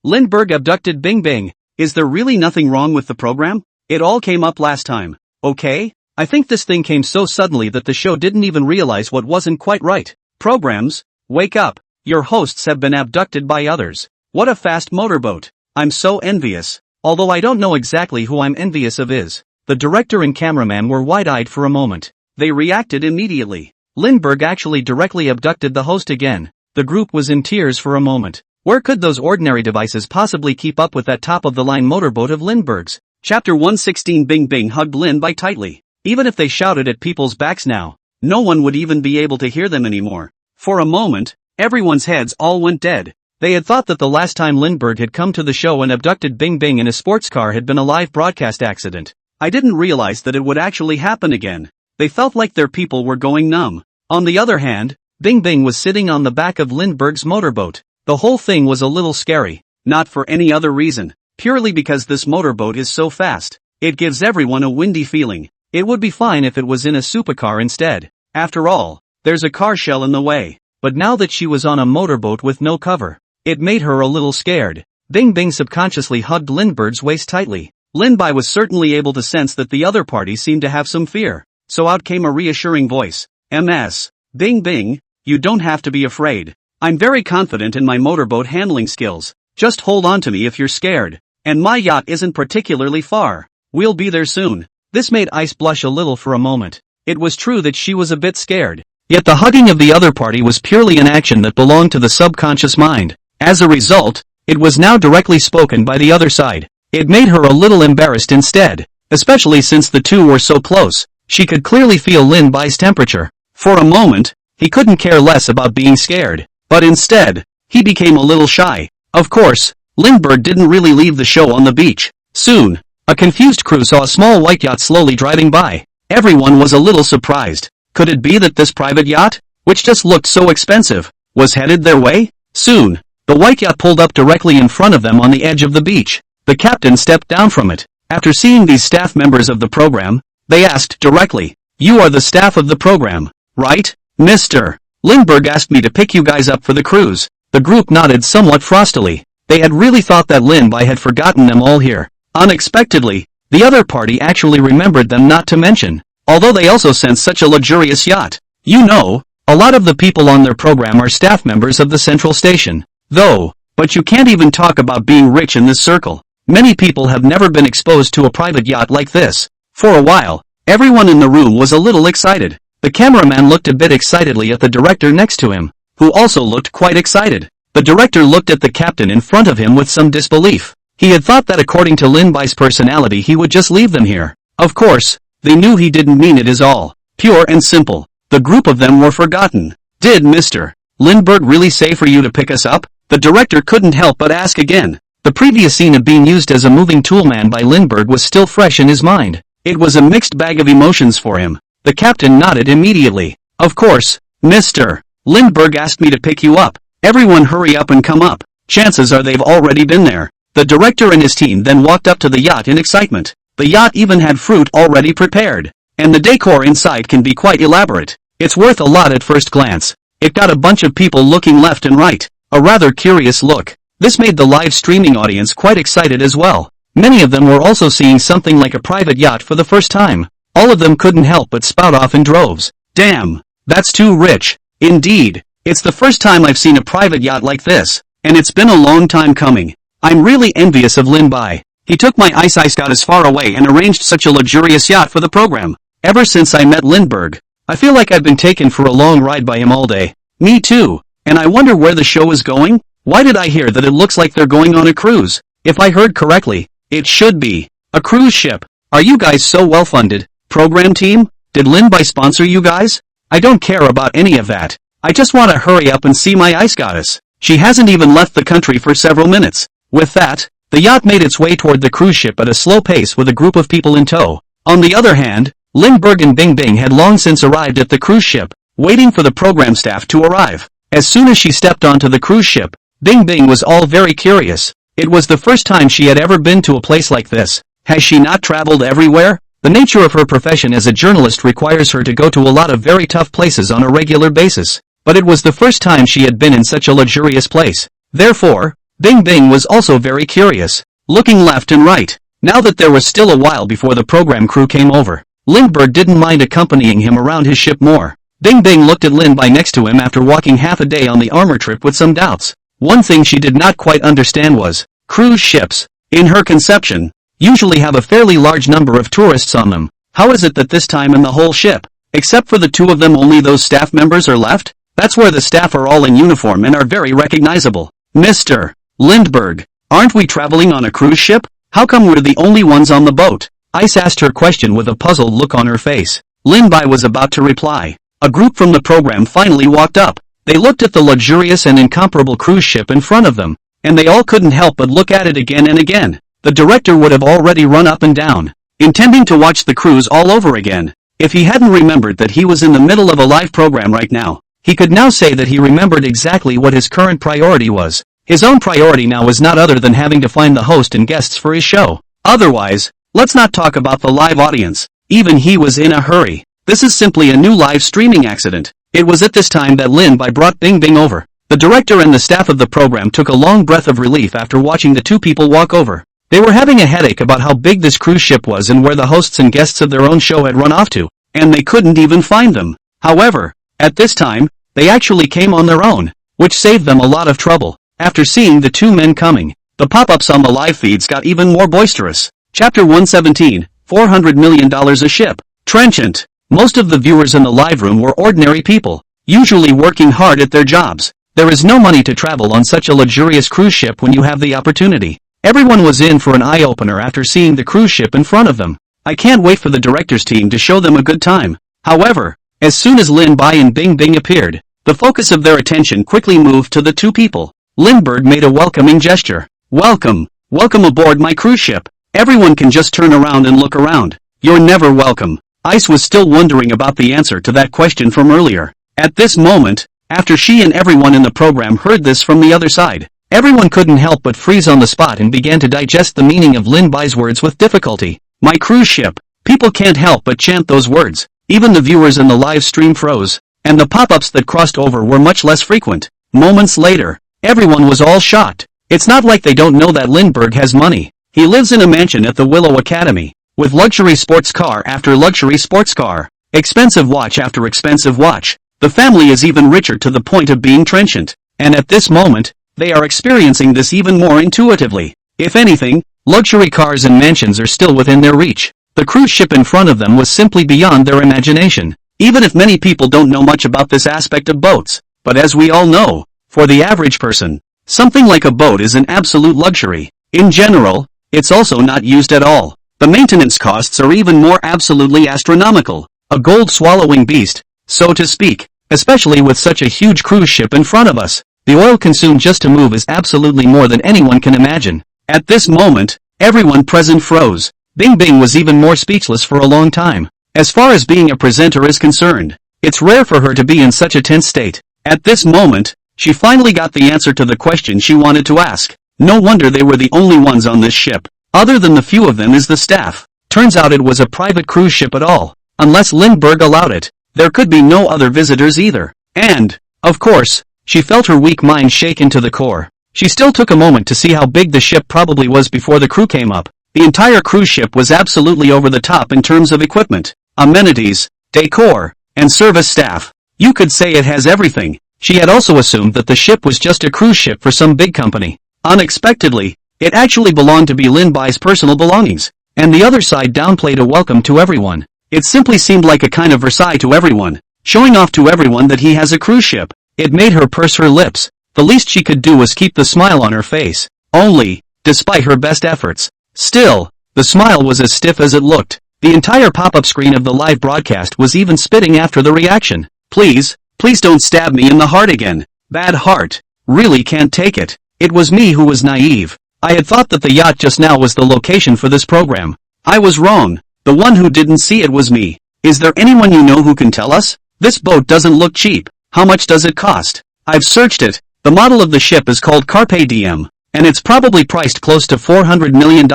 Lindbergh abducted Bing Bing. Is there really nothing wrong with the program? It all came up last time, okay? I think this thing came so suddenly that the show didn't even realize what wasn't quite right. Programs, wake up. Your hosts have been abducted by others. What a fast motorboat. I'm so envious. Although I don't know exactly who I'm envious of is. The director and cameraman were wide-eyed for a moment. They reacted immediately. Lindbergh actually directly abducted the host again. The group was in tears for a moment. Where could those ordinary devices possibly keep up with that top-of-the-line motorboat of Lindbergh's? Chapter 116. Bing Bing hugged Lin-Bai tightly. Even if they shouted at people's backs now, no one would even be able to hear them anymore. For a moment, everyone's heads all went dead. They had thought that the last time Lindbergh had come to the show and abducted Bing Bing in a sports car had been a live broadcast accident. I didn't realize that it would actually happen again. They felt like their people were going numb. On the other hand, Bing Bing was sitting on the back of Lindbergh's motorboat. The whole thing was a little scary, not for any other reason, purely because this motorboat is so fast. It gives everyone a windy feeling. It would be fine if it was in a supercar instead. After all, there's a car shell in the way. But now that she was on a motorboat with no cover, it made her a little scared. Bing Bing subconsciously hugged Lindbergh's waist tightly. Lin-Bai was certainly able to sense that the other party seemed to have some fear. So out came a reassuring voice. MS. Bing Bing, you don't have to be afraid. I'm very confident in my motorboat handling skills. Just hold on to me if you're scared. And my yacht isn't particularly far. We'll be there soon. This made Ice blush a little for a moment. It was true that she was a bit scared. Yet the hugging of the other party was purely an action that belonged to the subconscious mind. As a result, it was now directly spoken by the other side. It made her a little embarrassed instead, especially since the two were so close. She could clearly feel Lin-Bai's temperature. For a moment, he couldn't care less about being scared. But instead, he became a little shy. Of course, Lindbergh didn't really leave the show on the beach. Soon, a confused crew saw a small white yacht slowly driving by. Everyone was a little surprised. Could it be that this private yacht, which just looked so expensive, was headed their way? Soon, the white yacht pulled up directly in front of them on the edge of the beach. The captain stepped down from it. After seeing these staff members of the program, they asked directly, "You are the staff of the program, right, Mr. Lindbergh asked me to pick you guys up for the cruise." The group nodded somewhat frostily. They had really thought that Lin-Bai had forgotten them all here. Unexpectedly, the other party actually remembered them, not to mention, although they also sensed such a luxurious yacht. You know, a lot of the people on their program are staff members of the central station. But you can't even talk about being rich in this circle. Many people have never been exposed to a private yacht like this. For a while, everyone in the room was a little excited. The cameraman looked a bit excitedly at the director next to him, who also looked quite excited. The director looked at the captain in front of him with some disbelief. He had thought that according to Lin-Bai's personality he would just leave them here. Of course, they knew he didn't mean it as all. Pure and simple. The group of them were forgotten. Did Mr. Lindbergh really say for you to pick us up? The director couldn't help but ask again. The previous scene of being used as a moving toolman by Lindbergh was still fresh in his mind. It was a mixed bag of emotions for him. The captain nodded immediately. Of course, Mr. Lindbergh asked me to pick you up. Everyone hurry up and come up. Chances are they've already been there. The director and his team then walked up to the yacht in excitement. The yacht even had fruit already prepared. And the decor inside can be quite elaborate. It's worth a lot at first glance. It got a bunch of people looking left and right. A rather curious look. This made the live streaming audience quite excited as well. Many of them were also seeing something like a private yacht for the first time. All of them couldn't help but spout off in droves. Damn, that's too rich. Indeed, it's the first time I've seen a private yacht like this, and it's been a long time coming. I'm really envious of Lin-Bai. He took my ice got as far away and arranged such a luxurious yacht for the program. Ever since I met Lindbergh, I feel like I've been taken for a long ride by him all day. Me too. And I wonder where the show is going? Why did I hear that it looks like they're going on a cruise? If I heard correctly, it should be a cruise ship. Are you guys so well funded? Program team? Did Lin-Bai sponsor you guys? I don't care about any of that. I just want to hurry up and see my ice goddess. She hasn't even left the country for several minutes. With that, the yacht made its way toward the cruise ship at a slow pace with a group of people in tow. On the other hand, Lindbergh and Bing Bing had long since arrived at the cruise ship, waiting for the program staff to arrive. As soon as she stepped onto the cruise ship, Bing Bing was all very curious. It was the first time she had ever been to a place like this. Has she not traveled everywhere? The nature of her profession as a journalist requires her to go to a lot of very tough places on a regular basis. But it was the first time she had been in such a luxurious place. Therefore, Bing Bing was also very curious. Looking left and right, Now that there was still a while before the program crew came over, Lindbergh didn't mind accompanying him around his ship more. Bing Bing looked at Lin Bai next to him after walking half a day on the armor trip with some doubts. One thing she did not quite understand was, cruise ships, in her conception, usually have a fairly large number of tourists on them. How is it that this time in the whole ship, except for the two of them, only those staff members are left? That's where the staff are all in uniform and are very recognizable. Mr. Lindbergh, aren't we traveling on a cruise ship? How come we're the only ones on the boat? Ice asked her question with a puzzled look on her face. Lin Bai was about to reply. A group from the program finally walked up. They looked at the luxurious and incomparable cruise ship in front of them, and they all couldn't help but look at it again and again. The director would have already run up and down, intending to watch the cruise all over again, if he hadn't remembered that he was in the middle of a live program right now. He could now say that he remembered exactly what his current priority was. His own priority now was not other than having to find the host and guests for his show. Otherwise, let's not talk about the live audience. Even he was in a hurry. This is simply a new live streaming accident. It was at this time that Lin Bai brought Bing Bing over. The director and the staff of the program took a long breath of relief after watching the two people walk over. They were having a headache about how big this cruise ship was and where the hosts and guests of their own show had run off to, and they couldn't even find them. However, at this time, they actually came on their own, which saved them a lot of trouble. After seeing the two men coming, the pop-ups on the live feeds got even more boisterous. Chapter 117, $400 million a ship. Trenchant. Most of the viewers in the live room were ordinary people, usually working hard at their jobs. There is no money to travel on such a luxurious cruise ship when you have the opportunity. Everyone was in for an eye-opener after seeing the cruise ship in front of them. I can't wait for the director's team to show them a good time. However, as soon as Lin Bai and Bing Bing appeared, the focus of their attention quickly moved to the two people. Lindbergh made a welcoming gesture. Welcome. Welcome aboard my cruise ship. Everyone can just turn around and look around. You're never welcome. Ice was still wondering about the answer to that question from earlier. At this moment, after she and everyone in the program heard this from the other side, everyone couldn't help but freeze on the spot and began to digest the meaning of Lin Bai's words with difficulty. My cruise ship. People can't help but chant those words. Even the viewers in the live stream froze, and the pop-ups that crossed over were much less frequent. Moments later, everyone was all shocked. It's not like they don't know that Lindbergh has money. He lives in a mansion at the Willow Academy, with luxury sports car after luxury sports car, expensive watch after expensive watch. The family is even richer to the point of being trenchant, and at this moment, they are experiencing this even more intuitively. If anything, luxury cars and mansions are still within their reach. The cruise ship in front of them was simply beyond their imagination. Even if many people don't know much about this aspect of boats, but as we all know, for the average person, something like a boat is an absolute luxury. In general, it's also not used at all. The maintenance costs are even more absolutely astronomical. A gold-swallowing beast, so to speak, especially with such a huge cruise ship in front of us. The oil consumed just to move is absolutely more than anyone can imagine. At this moment, everyone present froze. Bing Bing was even more speechless for a long time. As far as being a presenter is concerned, it's rare for her to be in such a tense state. At this moment, she finally got the answer to the question she wanted to ask. No wonder they were the only ones on this ship. Other than the few of them is the staff. Turns out it was a private cruise ship at all. Unless Lindbergh allowed it, there could be no other visitors either. And, of course, she felt her weak mind shaken to the core. She still took a moment to see how big the ship probably was before the crew came up. The entire cruise ship was absolutely over the top in terms of equipment, amenities, decor, and service staff. You could say it has everything. She had also assumed that the ship was just a cruise ship for some big company. Unexpectedly, it actually belonged to be Lin Bai's personal belongings, and the other side downplayed a welcome to everyone. It simply seemed like a kind of Versailles to everyone, showing off to everyone that he has a cruise ship. It made her purse her lips. The least she could do was keep the smile on her face. Only, despite her best efforts, still, the smile was as stiff as it looked. The entire pop-up screen of the live broadcast was even spitting after the reaction. Please don't stab me in the heart again. Bad heart. Really can't take it. It was me who was naive. I had thought that the yacht just now was the location for this program. I was wrong. The one who didn't see it was me. Is there anyone you know who can tell us? This boat doesn't look cheap. How much does it cost? I've searched it. The model of the ship is called Carpe Diem, and it's probably priced close to $400 million.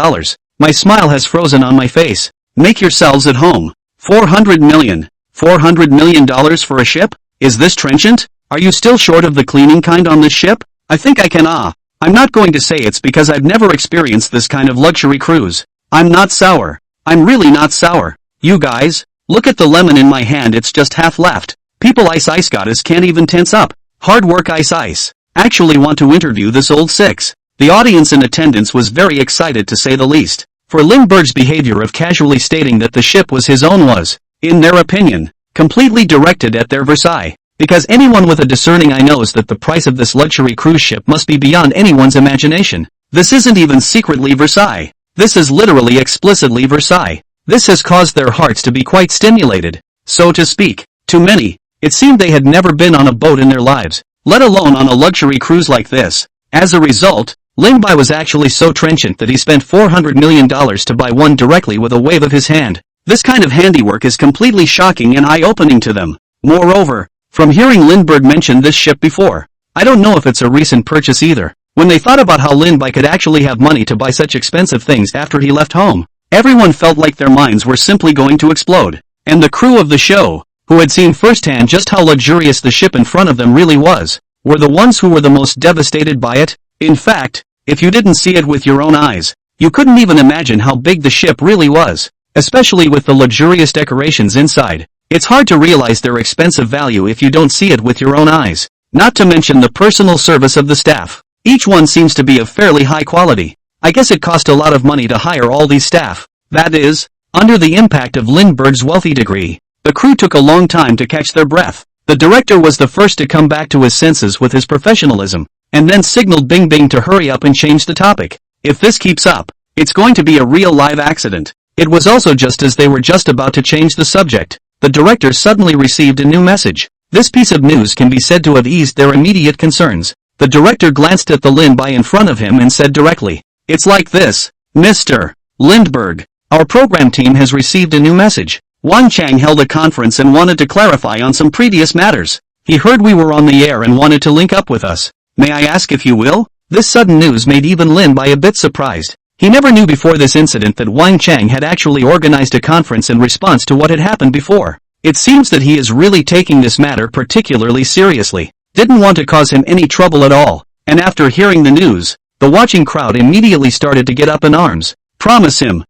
My smile has frozen on my face. Make yourselves at home. $400 million. $400 million for a ship? Is this trenchant? Are you still short of the cleaning kind on this ship? I think I can I'm not going to say it's because I've never experienced this kind of luxury cruise, I'm not sour. I'm really not sour. You guys, look at the lemon in my hand, it's just half left. People ice goddess can't even tense up. Hard work ice. Actually want to interview this old six. The audience in attendance was very excited to say the least. For Lindbergh's behavior of casually stating that the ship was his own was, in their opinion, completely directed at their Versailles. Because anyone with a discerning eye knows that the price of this luxury cruise ship must be beyond anyone's imagination. This isn't even secretly Versailles. This is literally explicitly Versailles. This has caused their hearts to be quite stimulated, so to speak. To many, it seemed they had never been on a boat in their lives, let alone on a luxury cruise like this. As a result, Lindbergh was actually so trenchant that he spent $400 million to buy one directly with a wave of his hand. This kind of handiwork is completely shocking and eye-opening to them. Moreover, from hearing Lindbergh mention this ship before, I don't know if it's a recent purchase either. When they thought about how Lindbergh could actually have money to buy such expensive things after he left home, everyone felt like their minds were simply going to explode. And the crew of the show, who had seen firsthand just how luxurious the ship in front of them really was, were the ones who were the most devastated by it. In fact, if you didn't see it with your own eyes, you couldn't even imagine how big the ship really was, especially with the luxurious decorations inside. It's hard to realize their expensive value if you don't see it with your own eyes. Not to mention the personal service of the staff. Each one seems to be of fairly high quality. I guess it cost a lot of money to hire all these staff. That is, under the impact of Lindbergh's wealthy degree, the crew took a long time to catch their breath. The director was the first to come back to his senses with his professionalism, and then signaled Bing Bing to hurry up and change the topic. If this keeps up, it's going to be a real live accident. It was also just as they were just about to change the subject, the director suddenly received a new message. This piece of news can be said to have eased their immediate concerns. The director glanced at the Lindbergh in front of him and said directly, "It's like this, Mr. Lindbergh. Our program team has received a new message. Wang Chang held a conference and wanted to clarify on some previous matters. He heard we were on the air and wanted to link up with us. May I ask if you will?" This sudden news made even Lindbergh a bit surprised. He never knew before this incident that Wang Chang had actually organized a conference in response to what had happened before. It seems that he is really taking this matter particularly seriously. Didn't want to cause him any trouble at all. And after hearing the news, the watching crowd immediately started to get up in arms. Promise him,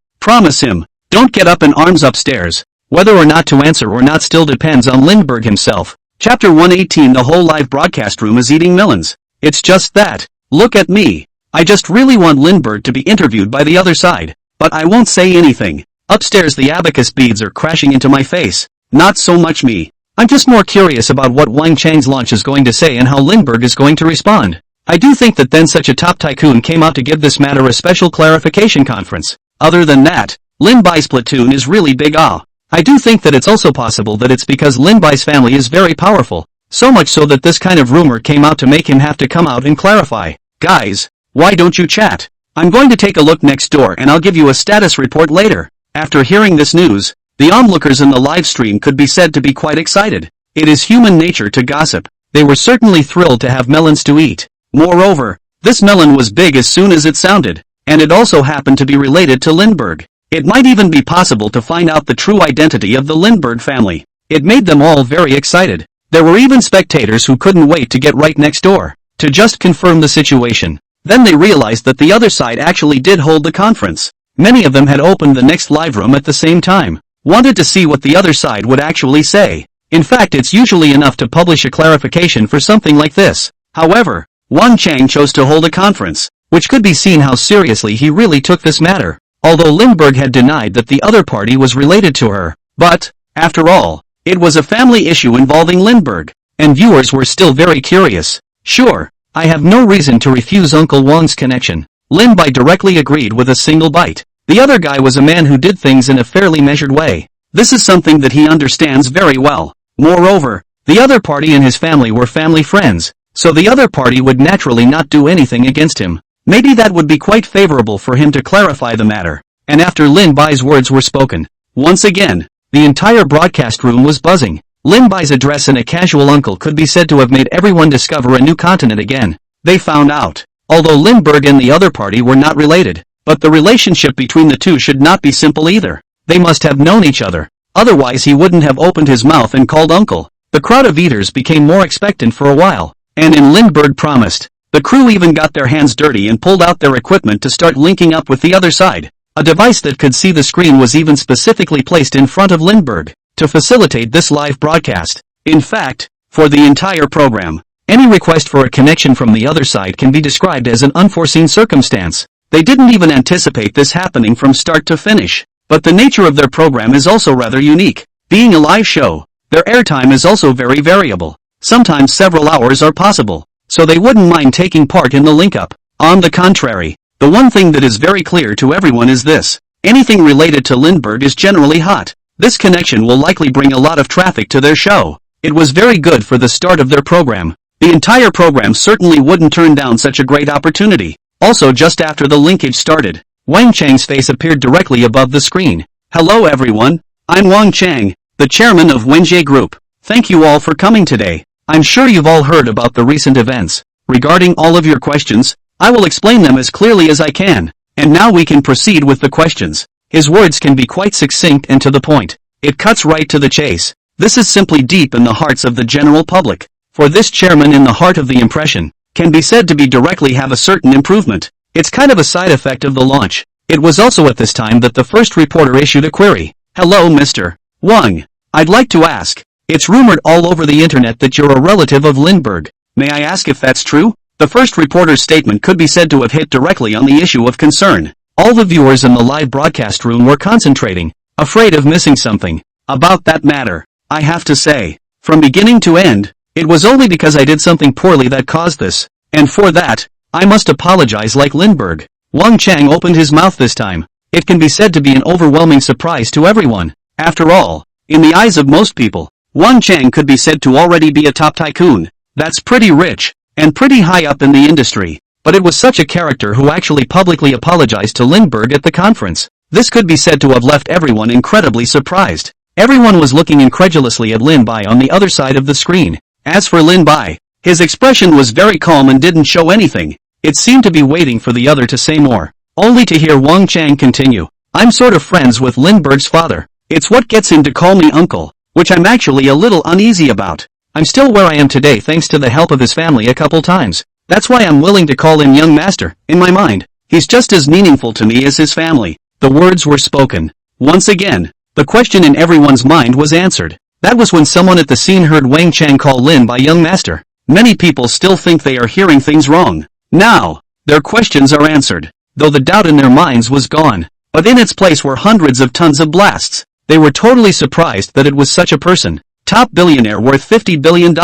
don't get up in arms upstairs. Whether or not to answer or not still depends on Lindbergh himself. Chapter 118. The whole live broadcast room is eating melons. It's just that. Look at me. I just really want Lindbergh to be interviewed by the other side. But I won't say anything. Upstairs the abacus beads are crashing into my face. Not so much me. I'm just more curious about what Wang Chang's launch is going to say and how Lindbergh is going to respond. I do think that then such a top tycoon came out to give this matter a special clarification conference. Other than that, Lindbergh's platoon is really big. I do think that it's also possible that it's because Lindbergh's family is very powerful, so much so that this kind of rumor came out to make him have to come out and clarify. Guys, why don't you chat? I'm going to take a look next door and I'll give you a status report later. After hearing this news, the onlookers in the live stream could be said to be quite excited. It is human nature to gossip. They were certainly thrilled to have melons to eat. Moreover, this melon was big as soon as it sounded, and it also happened to be related to Lindbergh. It might even be possible to find out the true identity of the Lindbergh family. It made them all very excited. There were even spectators who couldn't wait to get right next door, to just confirm the situation. Then they realized that the other side actually did hold the conference. Many of them had opened the next live room at the same time, wanted to see what the other side would actually say. In fact, it's usually enough to publish a clarification for something like this. However, Wang Chang chose to hold a conference, which could be seen how seriously he really took this matter. Although Lindbergh had denied that the other party was related to her. But, after all, it was a family issue involving Lindbergh, and viewers were still very curious. Sure, I have no reason to refuse Uncle Wang's connection. Lindbergh directly agreed with a single bite. The other guy was a man who did things in a fairly measured way. This is something that he understands very well. Moreover, the other party and his family were family friends, so the other party would naturally not do anything against him. Maybe that would be quite favorable for him to clarify the matter. And after Lindbergh's words were spoken, once again, the entire broadcast room was buzzing. Lindbergh's address and a casual uncle could be said to have made everyone discover a new continent again. They found out, although Lindbergh and the other party were not related, but the relationship between the two should not be simple either. They must have known each other. Otherwise he wouldn't have opened his mouth and called uncle. The crowd of eaters became more expectant for a while, and in Lindbergh promised. The crew even got their hands dirty and pulled out their equipment to start linking up with the other side. A device that could see the screen was even specifically placed in front of Lindbergh to facilitate this live broadcast. In fact, for the entire program, any request for a connection from the other side can be described as an unforeseen circumstance. They didn't even anticipate this happening from start to finish. But the nature of their program is also rather unique. Being a live show, their airtime is also very variable. Sometimes several hours are possible, so they wouldn't mind taking part in the link-up. On the contrary, the one thing that is very clear to everyone is this: anything related to Lindbergh is generally hot. This connection will likely bring a lot of traffic to their show. It was very good for the start of their program. The entire program certainly wouldn't turn down such a great opportunity. Also, just after the linkage started, Wang Chang's face appeared directly above the screen. Hello everyone, I'm Wang Chang, the chairman of Wenjie Group. Thank you all for coming today. I'm sure you've all heard about the recent events. Regarding all of your questions, I will explain them as clearly as I can. And now we can proceed with the questions. His words can be quite succinct and to the point. It cuts right to the chase. This is simply deep in the hearts of the general public. For this chairman in the heart of the impression, can be said to be directly have a certain improvement. It's kind of a side effect of the launch. It was also at this time that the first reporter issued a query. Hello Mr. Wang. I'd like to ask. It's rumored all over the internet that you're a relative of Lindbergh. May I ask if that's true? The first reporter's statement could be said to have hit directly on the issue of concern. All the viewers in the live broadcast room were concentrating, afraid of missing something. About that matter, I have to say, from beginning to end, it was only because I did something poorly that caused this, and for that, I must apologize like Lindbergh. Wang Chang opened his mouth this time. It can be said to be an overwhelming surprise to everyone. After all, in the eyes of most people, Wang Chang could be said to already be a top tycoon. That's pretty rich, and pretty high up in the industry. But it was such a character who actually publicly apologized to Lindbergh at the conference. This could be said to have left everyone incredibly surprised. Everyone was looking incredulously at Lin Bai on the other side of the screen. As for Lin Bai, his expression was very calm and didn't show anything. It seemed to be waiting for the other to say more, only to hear Wang Chang continue. I'm sort of friends with Lindbergh's father. It's what gets him to call me uncle, which I'm actually a little uneasy about. I'm still where I am today thanks to the help of his family a couple times. That's why I'm willing to call him young master. In my mind, he's just as meaningful to me as his family. The words were spoken. Once again, the question in everyone's mind was answered. That was when someone at the scene heard Wang Chang call Lin by young master. Many people still think they are hearing things wrong. Now, their questions are answered, though the doubt in their minds was gone. But in its place were hundreds of tons of blasts. They were totally surprised that it was such a person. Top billionaire worth $50 billion,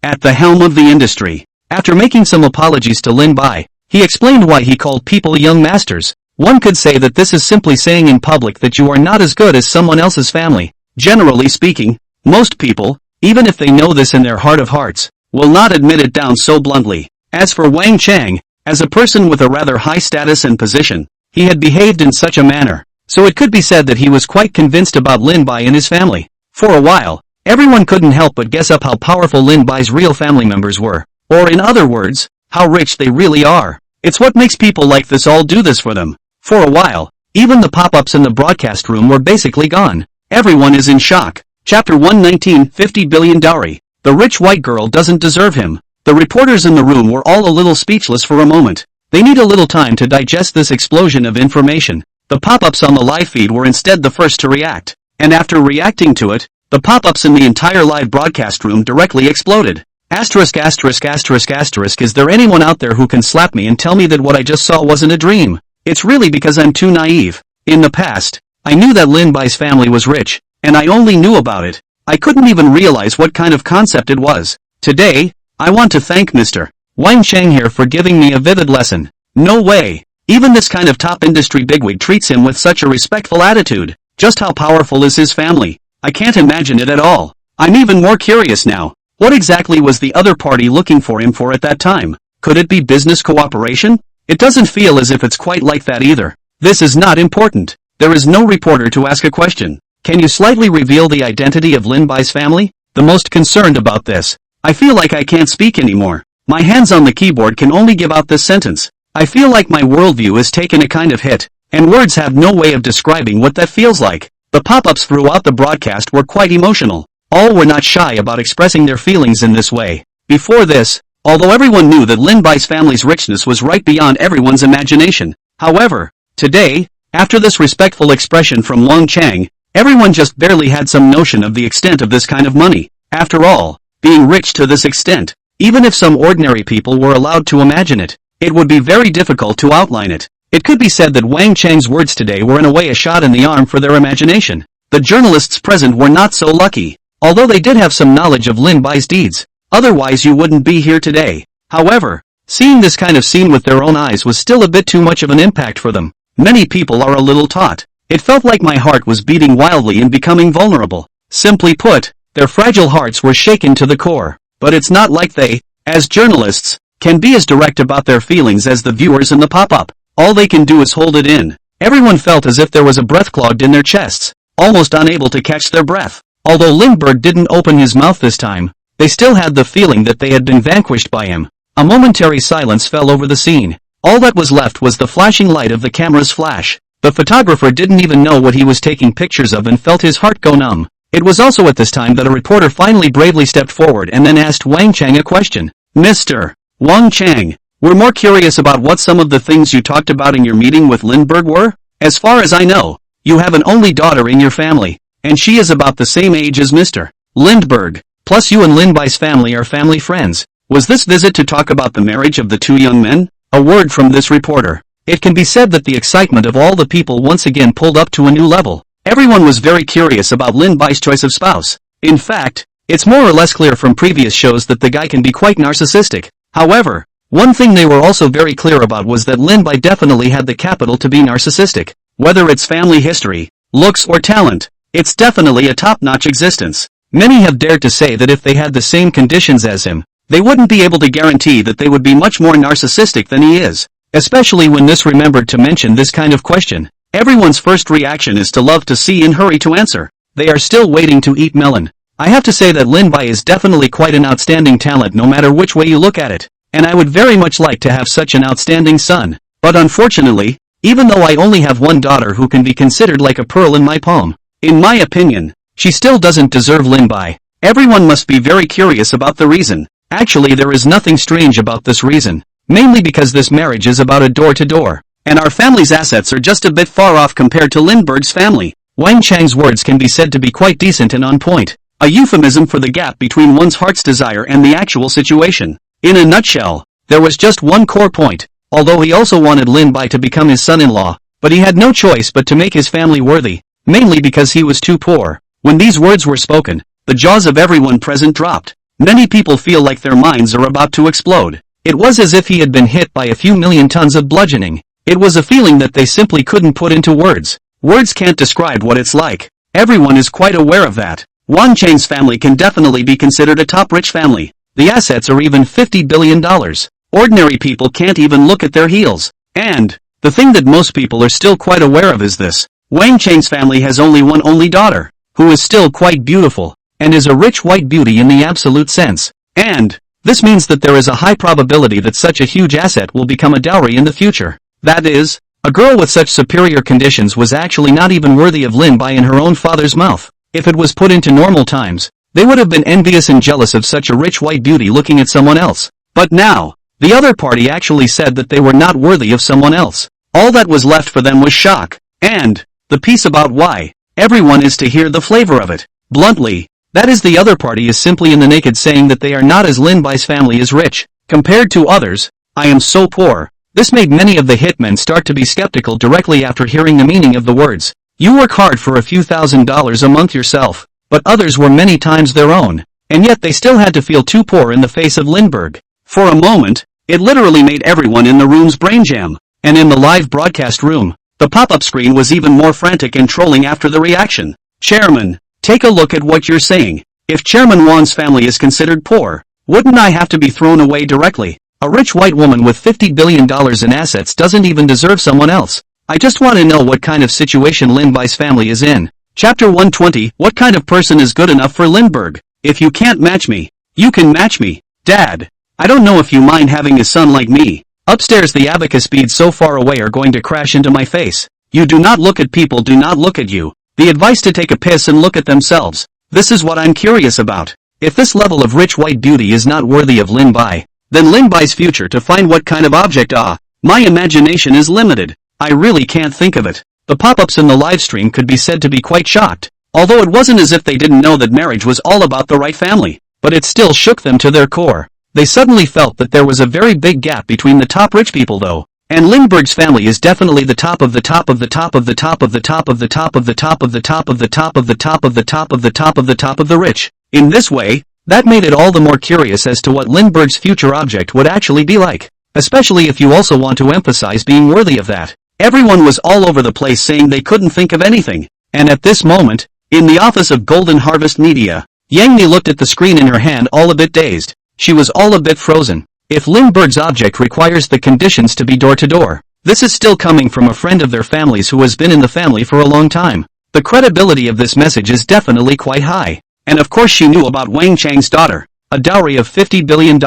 at the helm of the industry. After making some apologies to Lin Bai, he explained why he called people young masters. One could say that this is simply saying in public that you are not as good as someone else's family. Generally speaking, most people, even if they know this in their heart of hearts, will not admit it down so bluntly. As for Wang Chang, as a person with a rather high status and position, he had behaved in such a manner, so it could be said that he was quite convinced about Lin Bai and his family. For a while, everyone couldn't help but guess up how powerful Lin Bai's real family members were, or in other words, how rich they really are. It's what makes people like this all do this for them. For a while, even the pop-ups in the broadcast room were basically gone. Everyone is in shock. Chapter 119, 50 billion dowry. The rich white girl doesn't deserve him. The reporters in the room were all a little speechless for a moment. They need a little time to digest this explosion of information. The pop-ups on the live feed were instead the first to react. And after reacting to it, the pop-ups in the entire live broadcast room directly exploded. Asterisk asterisk asterisk asterisk. Is there anyone out there who can slap me and tell me that what I just saw wasn't a dream? It's really because I'm too naive. In the past, I knew that Lin Bai's family was rich, and I only knew about it. I couldn't even realize what kind of concept it was. Today, I want to thank Mr. Wang Chang here for giving me a vivid lesson. No way. Even this kind of top industry bigwig treats him with such a respectful attitude. Just how powerful is his family? I can't imagine it at all. I'm even more curious now. What exactly was the other party looking for him for at that time? Could it be business cooperation? It doesn't feel as if it's quite like that either. This is not important. There is no reporter to ask a question. Can you slightly reveal the identity of Lin Bai's family? The most concerned about this. I feel like I can't speak anymore. My hands on the keyboard can only give out this sentence. I feel like my worldview has taken a kind of hit, and words have no way of describing what that feels like. The pop-ups throughout the broadcast were quite emotional. All were not shy about expressing their feelings in this way. Before this, although everyone knew that Lin Bai's family's richness was right beyond everyone's imagination, however, today, After this respectful expression from Wang Chang, everyone just barely had some notion of the extent of this kind of money. After all, being rich to this extent, even if some ordinary people were allowed to imagine it, it would be very difficult to outline it. It could be said that Wang Chang's words today were in a way a shot in the arm for their imagination. The journalists present were not so lucky, although they did have some knowledge of Lin Bai's deeds. Otherwise you wouldn't be here today. However, seeing this kind of scene with their own eyes was still a bit too much of an impact for them. Many people are a little taught. It felt like my heart was beating wildly and becoming vulnerable. Simply put, their fragile hearts were shaken to the core. But it's not like they, as journalists, can be as direct about their feelings as the viewers in the pop-up. All they can do is hold it in. Everyone felt as if there was a breath clogged in their chests, almost unable to catch their breath. Although Lindbergh didn't open his mouth this time, they still had the feeling that they had been vanquished by him. A momentary silence fell over the scene. All that was left was the flashing light of the camera's flash. The photographer didn't even know what he was taking pictures of and felt his heart go numb. It was also at this time that a reporter finally bravely stepped forward and then asked Wang Chang a question. Mr. Wang Chang, we're more curious about what some of the things you talked about in your meeting with Lindbergh were. As far as I know, you have an only daughter in your family, and she is about the same age as Mr. Lindbergh. Plus you and Lin Bai's family are family friends. Was this visit to talk about the marriage of the two young men? A word from this reporter. It can be said that the excitement of all the people once again pulled up to a new level. Everyone was very curious about Lin Bai's choice of spouse. In fact, it's more or less clear from previous shows that the guy can be quite narcissistic. However, one thing they were also very clear about was that Lin Bai definitely had the capital to be narcissistic. Whether it's family history, looks or talent, it's definitely a top-notch existence. Many have dared to say that if they had the same conditions as him, they wouldn't be able to guarantee that they would be much more narcissistic than he is. Especially when this remembered to mention this kind of question. Everyone's first reaction is to love to see and hurry to answer. They are still waiting to eat melon. I have to say that Lin Bai is definitely quite an outstanding talent no matter which way you look at it. And I would very much like to have such an outstanding son. But unfortunately, even though I only have one daughter who can be considered like a pearl in my palm, in my opinion, she still doesn't deserve Lin Bai. Everyone must be very curious about the reason. Actually there is nothing strange about this reason. Mainly because this marriage is about a door-to-door. And our family's assets are just a bit far off compared to Lindbergh's family. Wang Chang's words can be said to be quite decent and on point. A euphemism for the gap between one's heart's desire and the actual situation. In a nutshell, there was just one core point. Although he also wanted Lin Bai to become his son-in-law, but he had no choice but to make his family worthy, mainly because he was too poor. When these words were spoken, the jaws of everyone present dropped. Many people feel like their minds are about to explode. It was as if he had been hit by a few million tons of bludgeoning. It was a feeling that they simply couldn't put into words. Words can't describe what it's like. Everyone is quite aware of that. Wang Chang's family can definitely be considered a top-rich family. The assets are even $50 billion. Ordinary people can't even look at their heels. And, the thing that most people are still quite aware of is this. Wang Chang's family has only one only daughter, who is still quite beautiful, and is a rich white beauty in the absolute sense. And, this means that there is a high probability that such a huge asset will become a dowry in the future. That is, a girl with such superior conditions was actually not even worthy of Lin Bai in her own father's mouth. If it was put into normal times, they would have been envious and jealous of such a rich white beauty looking at someone else. But now, the other party actually said that they were not worthy of someone else. All that was left for them was shock. And, the piece about why, everyone is to hear the flavor of it. Bluntly, that is the other party is simply in the naked saying that they are not as Lin Bai's family is rich. Compared to others, I am so poor. This made many of the hitmen start to be skeptical directly after hearing the meaning of the words. You work hard for a few $1,000s a month yourself, but others were many times their own, and yet they still had to feel too poor in the face of Lindbergh. For a moment, it literally made everyone in the room's brain jam. And in the live broadcast room, the pop-up screen was even more frantic and trolling after the reaction. Chairman, take a look at what you're saying. If Chairman Wan's family is considered poor, wouldn't I have to be thrown away directly? A rich white woman with $50 billion in assets doesn't even deserve someone else. I just want to know what kind of situation Lin Bai's family is in. Chapter 120, what kind of person is good enough for Lindbergh? If you can't match me, you can match me. Dad, I don't know if you mind having a son like me. Upstairs the abacus beads so far away are going to crash into my face. You do not look at people, do not look at you. The advice to take a piss and look at themselves. This is what I'm curious about. If this level of rich white beauty is not worthy of Lin Bai, then Lin Bai's future to find what kind of object my imagination is limited. I really can't think of it. The pop-ups in the livestream could be said to be quite shocked, although it wasn't as if they didn't know that marriage was all about the right family, but it still shook them to their core. They suddenly felt that there was a very big gap between the top rich people though, and Lindbergh's family is definitely the top of the top of the top of the top of the top of the top of the top of the top of the top of the top of the top of the top of the top of the rich. In this way, that made it all the more curious as to what Lindbergh's future object would actually be like, especially if you also want to emphasize being worthy of that. Everyone was all over the place saying they couldn't think of anything, and at this moment, in the office of Golden Harvest Media, Yang Mi looked at the screen in her hand all a bit dazed. She was all a bit frozen. If Lindbergh's object requires the conditions to be door-to-door, this is still coming from a friend of their family's who has been in the family for a long time. The credibility of this message is definitely quite high. And of course she knew about Wang Chang's daughter, a dowry of $50 billion,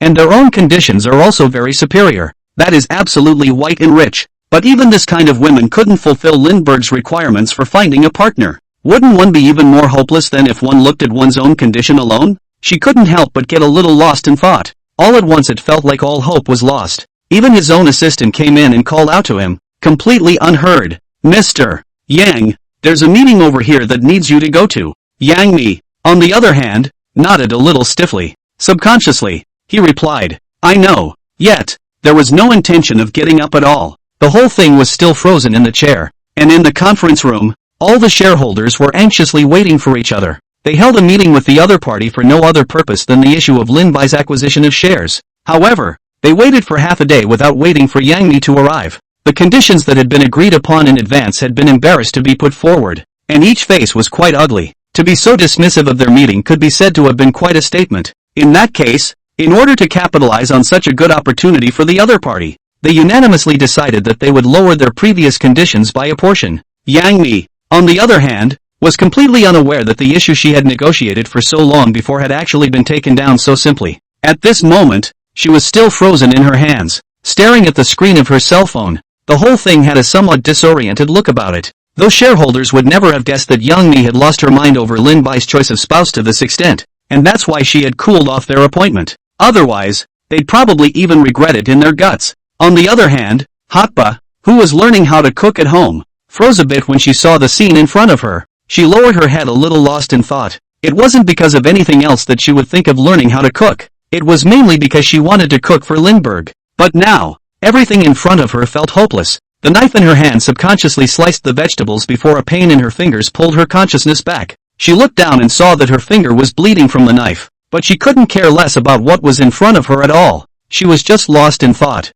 and their own conditions are also very superior. That is absolutely white and rich. But even this kind of women couldn't fulfill Lindbergh's requirements for finding a partner. Wouldn't one be even more hopeless than if one looked at one's own condition alone? She couldn't help but get a little lost in thought. All at once it felt like all hope was lost. Even his own assistant came in and called out to him, completely unheard. Mr. Yang, there's a meeting over here that needs you to go to. Yang Mi, on the other hand, nodded a little stiffly. Subconsciously, he replied, I know. Yet, there was no intention of getting up at all. The whole thing was still frozen in the chair, and in the conference room, all the shareholders were anxiously waiting for each other. They held a meeting with the other party for no other purpose than the issue of Lin Bai's acquisition of shares. However, they waited for half a day without waiting for Yang Mi to arrive. The conditions that had been agreed upon in advance had been embarrassed to be put forward, and each face was quite ugly. To be so dismissive of their meeting could be said to have been quite a statement. In that case, in order to capitalize on such a good opportunity for the other party, they unanimously decided that they would lower their previous conditions by a portion. Yang Mi, on the other hand, was completely unaware that the issue she had negotiated for so long before had actually been taken down so simply. At this moment, she was still frozen in her hands, staring at the screen of her cell phone. The whole thing had a somewhat disoriented look about it. Those shareholders would never have guessed that Yang Mi had lost her mind over Lin Bai's choice of spouse to this extent, and that's why she had cooled off their appointment. Otherwise, they'd probably even regret it in their guts. On the other hand, Hotba, who was learning how to cook at home, froze a bit when she saw the scene in front of her. She lowered her head a little lost in thought. It wasn't because of anything else that she would think of learning how to cook. It was mainly because she wanted to cook for Lindbergh. But now, everything in front of her felt hopeless. The knife in her hand subconsciously sliced the vegetables before a pain in her fingers pulled her consciousness back. She looked down and saw that her finger was bleeding from the knife. But she couldn't care less about what was in front of her at all. She was just lost in thought.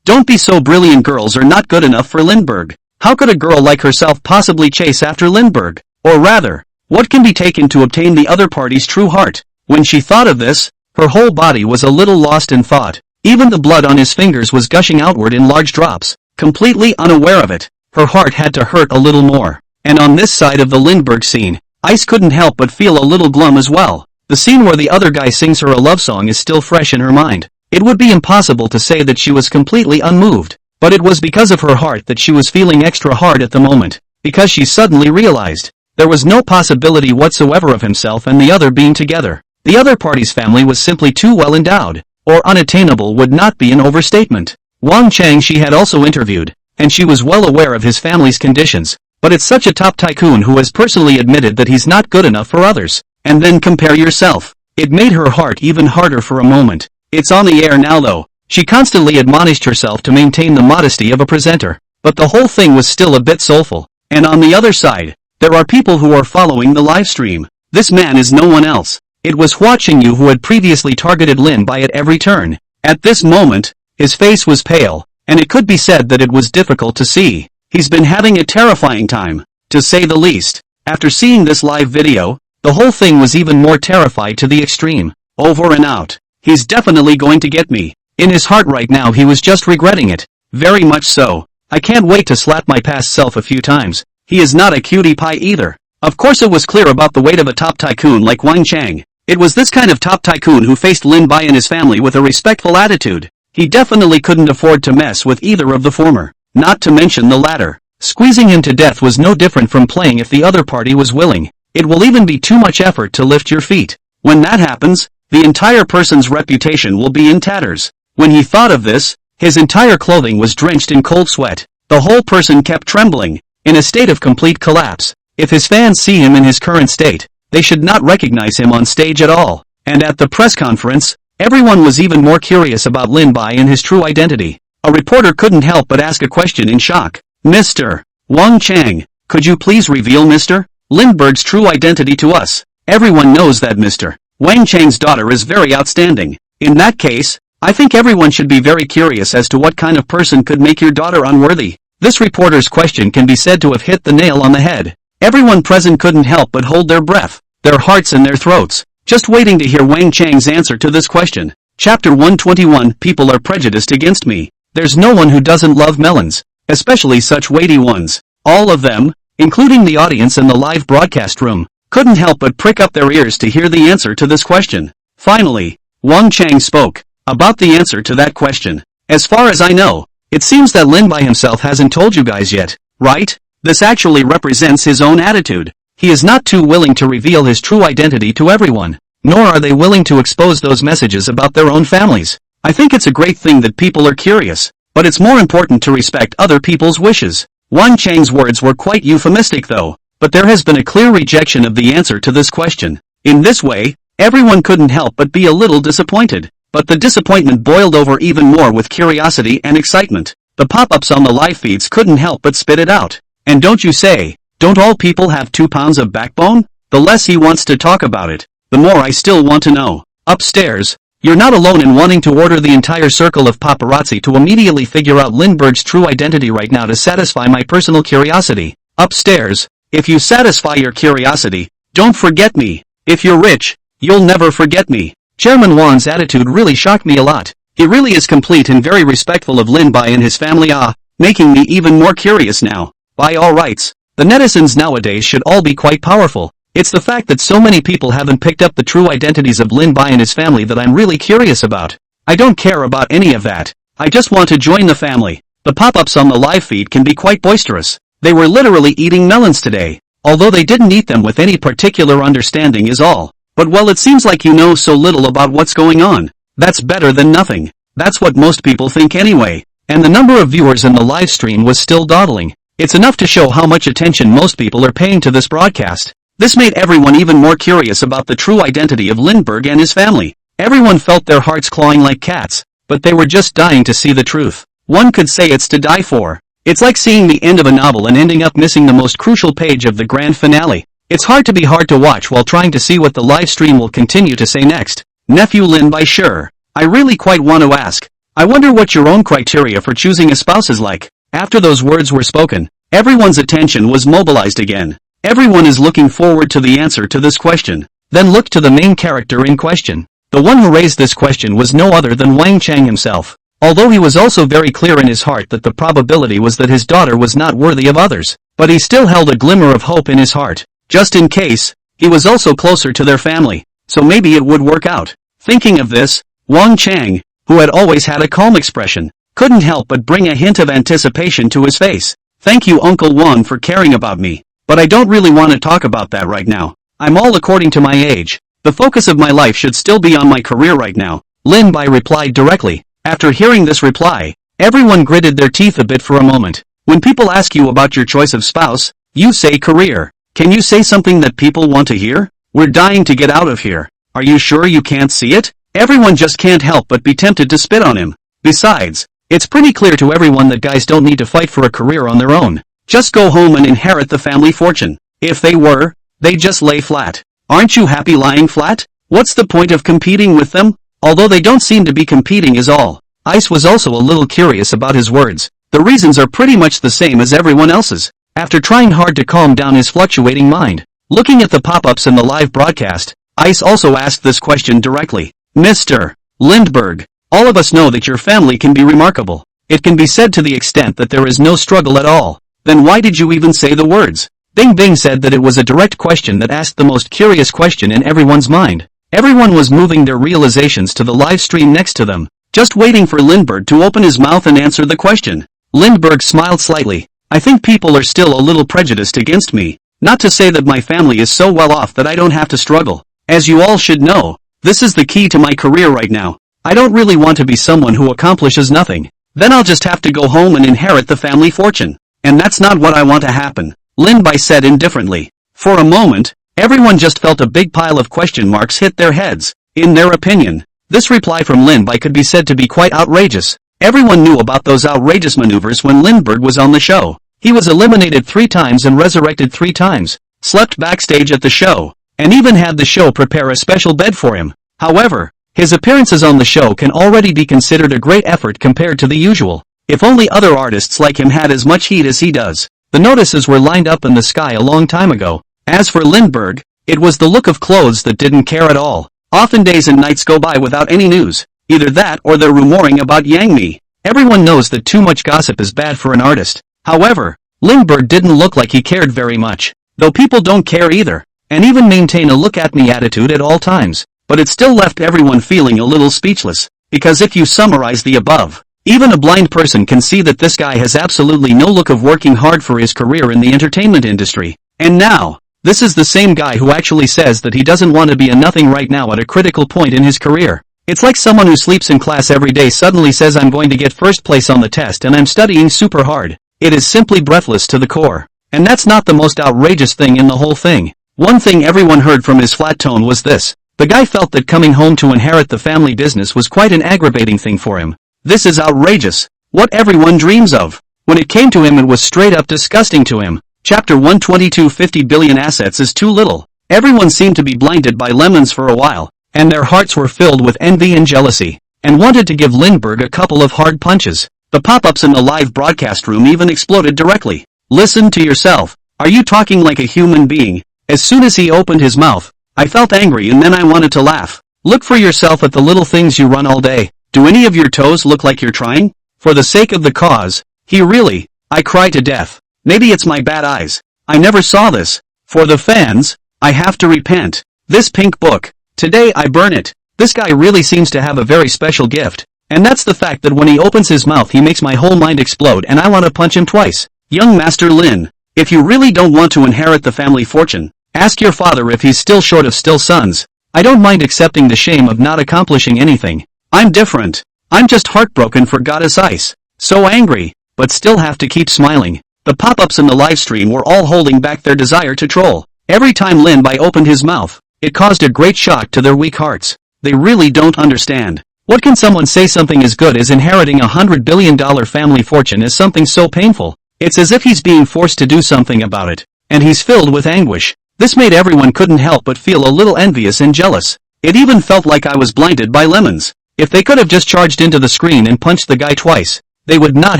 Don't be so brilliant, girls are not good enough for Lindbergh. How could a girl like herself possibly chase after Lindbergh? Or rather, what can be taken to obtain the other party's true heart? When she thought of this, her whole body was a little lost in thought. Even the blood on his fingers was gushing outward in large drops. Completely unaware of it, her heart had to hurt a little more. And on this side of the Lindbergh scene, Ice couldn't help but feel a little glum as well. The scene where the other guy sings her a love song is still fresh in her mind. It would be impossible to say that she was completely unmoved. But it was because of her heart that she was feeling extra hard at the moment, because she suddenly realized there was no possibility whatsoever of himself and the other being together. The other party's family was simply too well endowed, or unattainable would not be an overstatement. Wang Chang she had also interviewed, and she was well aware of his family's conditions, but it's such a top tycoon who has personally admitted that he's not good enough for others. And then compare yourself. It made her heart even harder for a moment. It's on the air now though. She constantly admonished herself to maintain the modesty of a presenter, but the whole thing was still a bit soulful. And on the other side, there are people who are following the live stream. This man is no one else. It was watching you who had previously targeted Lin Bai at every turn. At this moment, his face was pale, and it could be said that it was difficult to see. He's been having a terrifying time, to say the least. After seeing this live video, the whole thing was even more terrified to the extreme. Over and out. He's definitely going to get me. In his heart right now he was just regretting it. Very much so. I can't wait to slap my past self a few times. He is not a cutie pie either. Of course it was clear about the weight of a top tycoon like Wang Chang. It was this kind of top tycoon who faced Lin Bai and his family with a respectful attitude. He definitely couldn't afford to mess with either of the former. Not to mention the latter. Squeezing him to death was no different from playing if the other party was willing. It will even be too much effort to lift your feet. When that happens, the entire person's reputation will be in tatters. When he thought of this, his entire clothing was drenched in cold sweat. The The whole person kept trembling, in a state of complete collapse. If his fans see him in his current state, they should not recognize him on stage at all. And at the press conference, everyone was even more curious about Lin Bai and his true identity. A reporter couldn't help but ask a question in shock. Mr. Wang Chang, could you please reveal Mr. Lindbergh's true identity to us? Everyone knows that Mr. Wang Chang's daughter is very outstanding. In that case, I think everyone should be very curious as to what kind of person could make your daughter unworthy. This reporter's question can be said to have hit the nail on the head. Everyone present couldn't help but hold their breath, their hearts in their throats, just waiting to hear Wang Chang's answer to this question. Chapter 121. People are prejudiced against me. There's no one who doesn't love melons, especially such weighty ones. All of them, including the audience in the live broadcast room, couldn't help but prick up their ears to hear the answer to this question. Finally, Wang Chang spoke about the answer to that question. As far as I know, it seems that Lin Bai himself hasn't told you guys yet, right? This actually represents his own attitude. He is not too willing to reveal his true identity to everyone, nor are they willing to expose those messages about their own families. I think it's a great thing that people are curious, but it's more important to respect other people's wishes. Wang Chang's words were quite euphemistic though, but there has been a clear rejection of the answer to this question. In this way, everyone couldn't help but be a little disappointed. But the disappointment boiled over even more with curiosity and excitement. The pop-ups on the live feeds couldn't help but spit it out. And don't you say, don't all people have 2 pounds of backbone? The less he wants to talk about it, the more I still want to know. Upstairs, you're not alone in wanting to order the entire circle of paparazzi to immediately figure out Lindbergh's true identity right now to satisfy my personal curiosity. Upstairs, if you satisfy your curiosity, don't forget me. If you're rich, you'll never forget me. Chairman Wan's attitude really shocked me a lot. He really is complete and very respectful of Lin Bai and his family, making me even more curious now. By all rights, the netizens nowadays should all be quite powerful. It's the fact that so many people haven't picked up the true identities of Lin Bai and his family that I'm really curious about. I don't care about any of that. I just want to join the family. The pop-ups on the live feed can be quite boisterous. They were literally eating melons today, although they didn't eat them with any particular understanding is all. But well, it seems like you know so little about what's going on. That's better than nothing. That's what most people think anyway. And the number of viewers in the live stream was still dawdling. It's enough to show how much attention most people are paying to this broadcast. This made everyone even more curious about the true identity of Lindbergh and his family. Everyone felt their hearts clawing like cats, but they were just dying to see the truth. One could say it's to die for. It's like seeing the end of a novel and ending up missing the most crucial page of the grand finale. It's hard to watch while trying to see what the live stream will continue to say next. Nephew Lin Bai, sure. I really quite want to ask. I wonder what your own criteria for choosing a spouse is like. After those words were spoken, everyone's attention was mobilized again. Everyone is looking forward to the answer to this question. Then look to the main character in question. The one who raised this question was no other than Wang Chang himself. Although he was also very clear in his heart that the probability was that his daughter was not worthy of others, but he still held a glimmer of hope in his heart. Just in case, he was also closer to their family, so maybe it would work out. Thinking of this, Wang Chang, who had always had a calm expression, couldn't help but bring a hint of anticipation to his face. Thank you, Uncle Wang, for caring about me, but I don't really want to talk about that right now. I'm all according to my age. The focus of my life should still be on my career right now. Lin Bai replied directly. After hearing this reply, everyone gritted their teeth a bit for a moment. When people ask you about your choice of spouse, you say career. Can you say something that people want to hear? We're dying to get out of here. Are you sure you can't see it? Everyone just can't help but be tempted to spit on him. Besides, it's pretty clear to everyone that guys don't need to fight for a career on their own. Just go home and inherit the family fortune. If they were, they'd just lay flat. Aren't you happy lying flat? What's the point of competing with them? Although they don't seem to be competing is all. Ice was also a little curious about his words. The reasons are pretty much the same as everyone else's. After trying hard to calm down his fluctuating mind, looking at the pop-ups in the live broadcast, Ice also asked this question directly. Mr. Lindbergh, all of us know that your family can be remarkable. It can be said to the extent that there is no struggle at all. Then why did you even say the words? Bing Bing said that it was a direct question that asked the most curious question in everyone's mind. Everyone was moving their realizations to the live stream next to them, just waiting for Lindbergh to open his mouth and answer the question. Lindbergh smiled slightly. I think people are still a little prejudiced against me. Not to say that my family is so well off that I don't have to struggle. As you all should know, this is the key to my career right now. I don't really want to be someone who accomplishes nothing. Then I'll just have to go home and inherit the family fortune. And that's not what I want to happen, Lin Bai said indifferently. For a moment, everyone just felt a big pile of question marks hit their heads. In their opinion, this reply from Lin Bai could be said to be quite outrageous. Everyone knew about those outrageous maneuvers when Lindbergh was on the show. He was eliminated 3 times and resurrected 3 times, slept backstage at the show, and even had the show prepare a special bed for him. However, his appearances on the show can already be considered a great effort compared to the usual. If only other artists like him had as much heat as he does. The notices were lined up in the sky a long time ago. As for Lindbergh, it was the look of clothes that didn't care at all. Often days and nights go by without any news. Either that or they're rumoring about Yang Mi. Everyone knows that too much gossip is bad for an artist. However, Lindbergh didn't look like he cared very much. Though people don't care either, and even maintain a look-at-me attitude at all times. But it still left everyone feeling a little speechless. Because if you summarize the above, even a blind person can see that this guy has absolutely no look of working hard for his career in the entertainment industry. And now, this is the same guy who actually says that he doesn't want to be a nothing right now at a critical point in his career. It's like someone who sleeps in class every day suddenly says I'm going to get first place on the test and I'm studying super hard. It is simply breathless to the core. And that's not the most outrageous thing in the whole thing. One thing everyone heard from his flat tone was this. The guy felt that coming home to inherit the family business was quite an aggravating thing for him. This is outrageous. What everyone dreams of. When it came to him it was straight up disgusting to him. Chapter 122 50 billion assets is too little. Everyone seemed to be blinded by lemons for a while, and their hearts were filled with envy and jealousy, and wanted to give Lindbergh a couple of hard punches. The pop-ups in the live broadcast room even exploded directly. Listen to yourself. Are you talking like a human being? As soon as he opened his mouth, I felt angry and then I wanted to laugh. Look for yourself at the little things you run all day. Do any of your toes look like you're trying? For the sake of the cause, I cry to death. Maybe it's my bad eyes. I never saw this. For the fans, I have to repent. This pink book. Today I burn it. This guy really seems to have a very special gift. And that's the fact that when he opens his mouth he makes my whole mind explode and I want to punch him twice. Young Master Lin, if you really don't want to inherit the family fortune, ask your father if he's still short of still sons. I don't mind accepting the shame of not accomplishing anything. I'm different. I'm just heartbroken for Goddess Ice. So angry, but still have to keep smiling. The pop-ups in the livestream were all holding back their desire to troll. Every time Lin Bai opened his mouth, it caused a great shock to their weak hearts. They really don't understand. What can someone say something as good as inheriting $100 billion family fortune is something so painful? It's as if he's being forced to do something about it. And he's filled with anguish. This made everyone couldn't help but feel a little envious and jealous. It even felt like I was blinded by lemons. If they could have just charged into the screen and punched the guy twice, they would not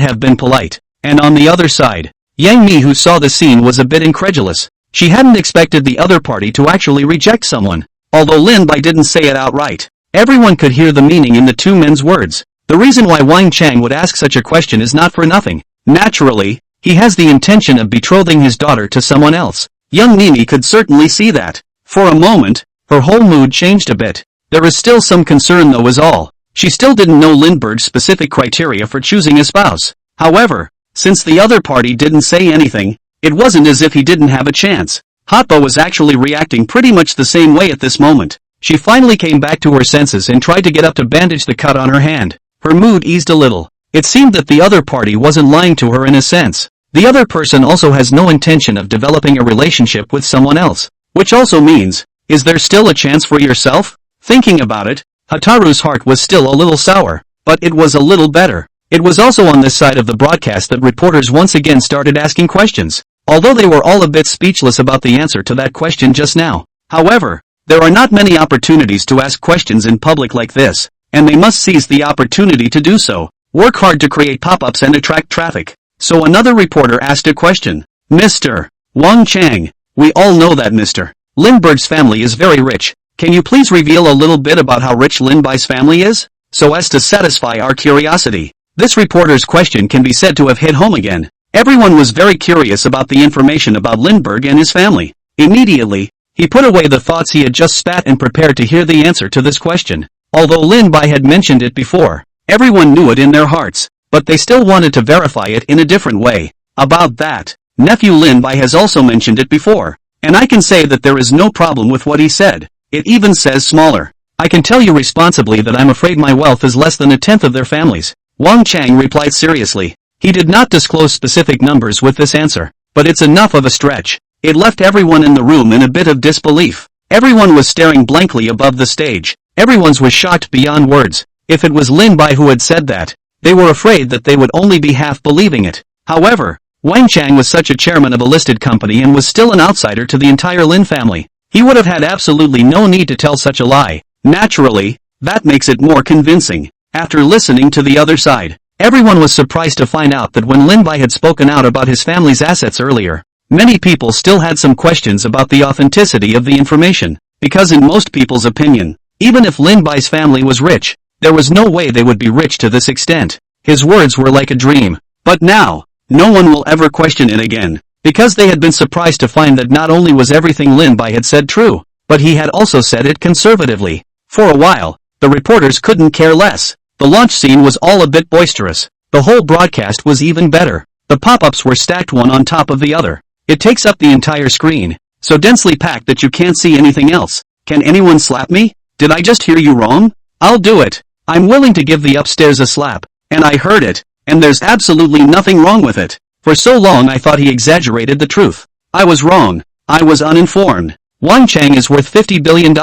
have been polite. And on the other side, Yang Mi, who saw the scene, was a bit incredulous. She hadn't expected the other party to actually reject someone. Although Lin Bai didn't say it outright, everyone could hear the meaning in the two men's words. The reason why Wang Chang would ask such a question is not for nothing. Naturally, he has the intention of betrothing his daughter to someone else. Young Mimi could certainly see that. For a moment, her whole mood changed a bit. There is still some concern though is all. She still didn't know Lindbergh's specific criteria for choosing a spouse. However, since the other party didn't say anything, it wasn't as if he didn't have a chance. Hotba was actually reacting pretty much the same way at this moment. She finally came back to her senses and tried to get up to bandage the cut on her hand. Her mood eased a little. It seemed that the other party wasn't lying to her in a sense. The other person also has no intention of developing a relationship with someone else. Which also means, is there still a chance for yourself? Thinking about it, Hataru's heart was still a little sour, but it was a little better. It was also on this side of the broadcast that reporters once again started asking questions, although they were all a bit speechless about the answer to that question just now. However, there are not many opportunities to ask questions in public like this, and they must seize the opportunity to do so. Work hard to create pop-ups and attract traffic. So another reporter asked a question. Mr. Wang Chang, we all know that Mr. Lindbergh's family is very rich. Can you please reveal a little bit about how rich Lin Bai's family is? So as to satisfy our curiosity. This reporter's question can be said to have hit home again. Everyone was very curious about the information about Lindbergh and his family. Immediately, he put away the thoughts he had just spat and prepared to hear the answer to this question. Although Lin Bai had mentioned it before, everyone knew it in their hearts, but they still wanted to verify it in a different way. About that, nephew Lin Bai has also mentioned it before, and I can say that there is no problem with what he said. It even says smaller. I can tell you responsibly that I'm afraid my wealth is less than a tenth of their family's. Wang Chang replied seriously. He did not disclose specific numbers with this answer, but it's enough of a stretch. It left everyone in the room in a bit of disbelief. Everyone was staring blankly above the stage. Everyone was shocked beyond words. If it was Lin Bai who had said that, they were afraid that they would only be half believing it. However, Wang Chang was such a chairman of a listed company and was still an outsider to the entire Lin family. He would have had absolutely no need to tell such a lie. Naturally, that makes it more convincing. After listening to the other side, everyone was surprised to find out that when Lin Bai had spoken out about his family's assets earlier, many people still had some questions about the authenticity of the information, because in most people's opinion, even if Lin Bai's family was rich, there was no way they would be rich to this extent. His words were like a dream. But now, no one will ever question it again, because they had been surprised to find that not only was everything Lin Bai had said true, but he had also said it conservatively. For a while, the reporters couldn't care less. The launch scene was all a bit boisterous. The whole broadcast was even better. The pop-ups were stacked one on top of the other. It takes up the entire screen, so densely packed that you can't see anything else. Can anyone slap me? Did I just hear you wrong? I'll do it. I'm willing to give the upstairs a slap. And I heard it. And there's absolutely nothing wrong with it. For so long I thought he exaggerated the truth. I was wrong. I was uninformed. Wang Chang is worth $50 billion.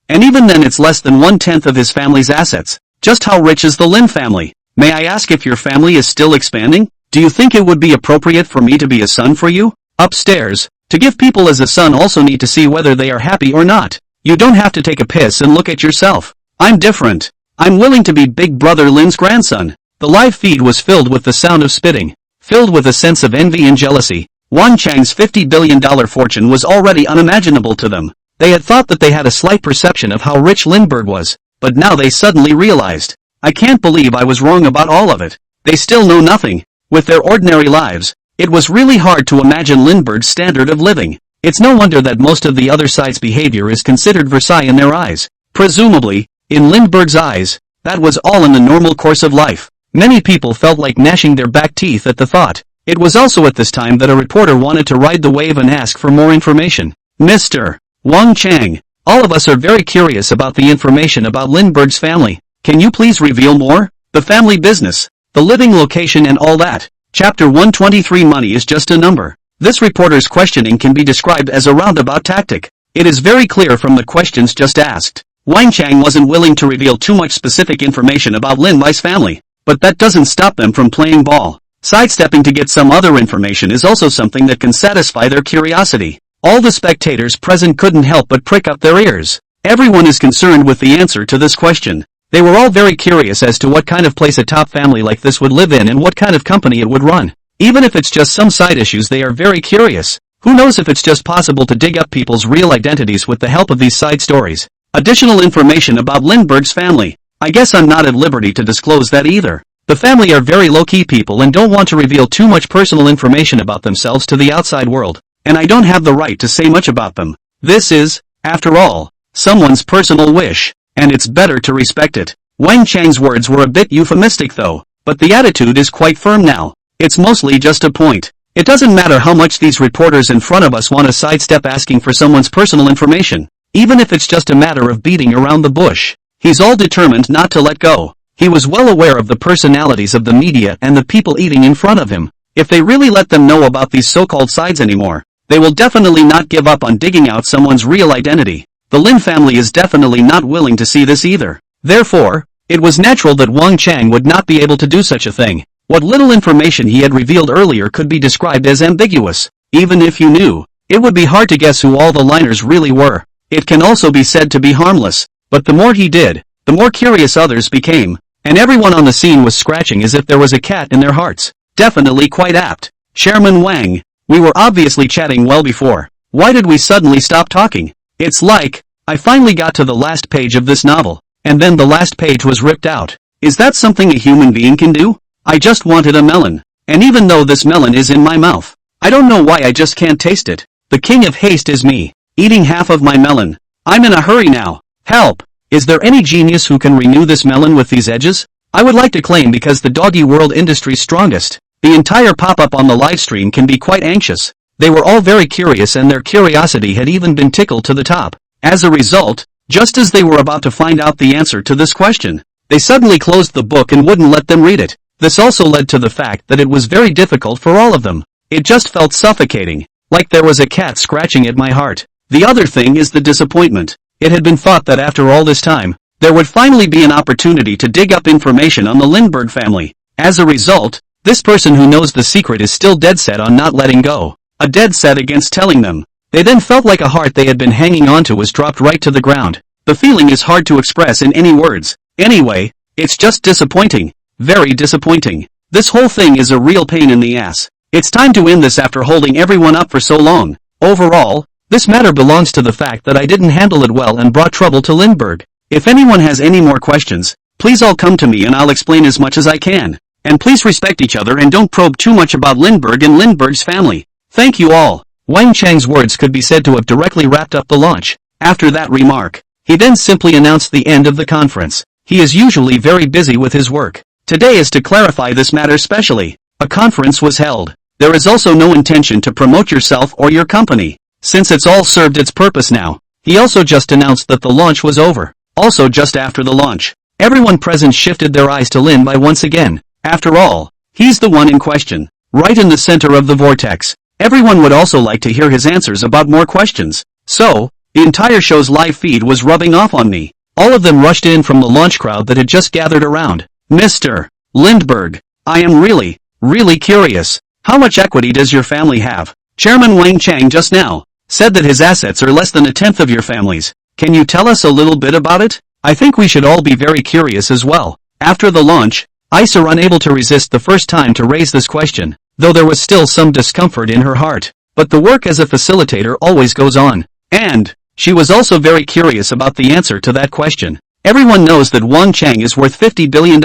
And even then it's less than 1/10 of his family's assets. Just how rich is the Lin family? May I ask if your family is still expanding? Do you think it would be appropriate for me to be a son for you? Upstairs, to give people as a son also need to see whether they are happy or not. You don't have to take a piss and look at yourself. I'm different. I'm willing to be Big Brother Lin's grandson. The live feed was filled with the sound of spitting, filled with a sense of envy and jealousy. Wang Chang's $50 billion fortune was already unimaginable to them. They had thought that they had a slight perception of how rich Lindbergh was, but now they suddenly realized, I can't believe I was wrong about all of it. They still know nothing. With their ordinary lives, it was really hard to imagine Lindbergh's standard of living. It's no wonder that most of the other side's behavior is considered Versailles in their eyes. Presumably, in Lindbergh's eyes, that was all in the normal course of life. Many people felt like gnashing their back teeth at the thought. It was also at this time that a reporter wanted to ride the wave and ask for more information. Mr. Wang Chang, all of us are very curious about the information about Lindbergh's family. Can you please reveal more? The family business, the living location and all that. Chapter 123 Money is just a number. This reporter's questioning can be described as a roundabout tactic. It is very clear from the questions just asked. Wang Chang wasn't willing to reveal too much specific information about Lin Bai's family. But that doesn't stop them from playing ball. Sidestepping to get some other information is also something that can satisfy their curiosity. All the spectators present couldn't help but prick up their ears. Everyone is concerned with the answer to this question. They were all very curious as to what kind of place a top family like this would live in and what kind of company it would run. Even if it's just some side issues, they are very curious. Who knows if it's just possible to dig up people's real identities with the help of these side stories. Additional information about Lindbergh's family. I guess I'm not at liberty to disclose that either. The family are very low-key people and don't want to reveal too much personal information about themselves to the outside world, and I don't have the right to say much about them. This is, after all, someone's personal wish, and it's better to respect it. Wang Chang's words were a bit euphemistic though, but the attitude is quite firm now. It's mostly just a point. It doesn't matter how much these reporters in front of us want to sidestep asking for someone's personal information, even if it's just a matter of beating around the bush. He's all determined not to let go. He was well aware of the personalities of the media and the people eating in front of him. If they really let them know about these so-called sides anymore, they will definitely not give up on digging out someone's real identity. The Lin family is definitely not willing to see this either. Therefore, it was natural that Wang Chang would not be able to do such a thing. What little information he had revealed earlier could be described as ambiguous. Even if you knew, it would be hard to guess who all the liners really were. It can also be said to be harmless. But the more he did, the more curious others became, and everyone on the scene was scratching as if there was a cat in their hearts. Definitely quite apt. Chairman Wang, we were obviously chatting well before. Why did we suddenly stop talking? It's like, I finally got to the last page of this novel, and then the last page was ripped out. Is that something a human being can do? I just wanted a melon, and even though this melon is in my mouth, I don't know why I just can't taste it. The king of haste is me, eating half of my melon. I'm in a hurry now. Help! Is there any genius who can renew this melon with these edges? I would like to claim because the doggy world industry's strongest. The entire pop-up on the livestream can be quite anxious. They were all very curious and their curiosity had even been tickled to the top. As a result, just as they were about to find out the answer to this question, They suddenly closed the book and wouldn't let them read it. This also led to the fact that it was very difficult for all of them. It just felt suffocating, like there was a cat scratching at my heart. The other thing is the disappointment. It had been thought that after all this time, there would finally be an opportunity to dig up information on the Lindbergh family. As a result, this person who knows the secret is still dead set on not letting go. A dead set against telling them. They then felt like a heart they had been hanging onto was dropped right to the ground. The feeling is hard to express in any words. Anyway, it's just disappointing. Very disappointing. This whole thing is a real pain in the ass. It's time to end this after holding everyone up for so long. Overall, this matter belongs to the fact that I didn't handle it well and brought trouble to Lindbergh. If anyone has any more questions, please all come to me and I'll explain as much as I can. And please respect each other and don't probe too much about Lindbergh and Lindbergh's family. Thank you all. Wang Chang's words could be said to have directly wrapped up the launch. After that remark, he then simply announced the end of the conference. He is usually very busy with his work. Today is to clarify this matter specially. A conference was held. There is also no intention to promote yourself or your company, since it's all served its purpose now. He also just announced that the launch was over. Also just after the launch, everyone present shifted their eyes to Lin Bai once again. After all, he's the one in question, right in the center of the vortex. Everyone would also like to hear his answers about more questions. So, the entire show's live feed was rubbing off on me. All of them rushed in from the launch crowd that had just gathered around. Mr. Lindbergh, I am really curious. How much equity does your family have? Chairman Wang Chang just now said that his assets are less than a tenth of your family's. Can you tell us a little bit about it? I think we should all be very curious as well. After the launch, Ice are unable to resist the first time to raise this question, though there was still some discomfort in her heart. But the work as a facilitator always goes on. And she was also very curious about the answer to that question. Everyone knows that Wang Chang is worth $50 billion.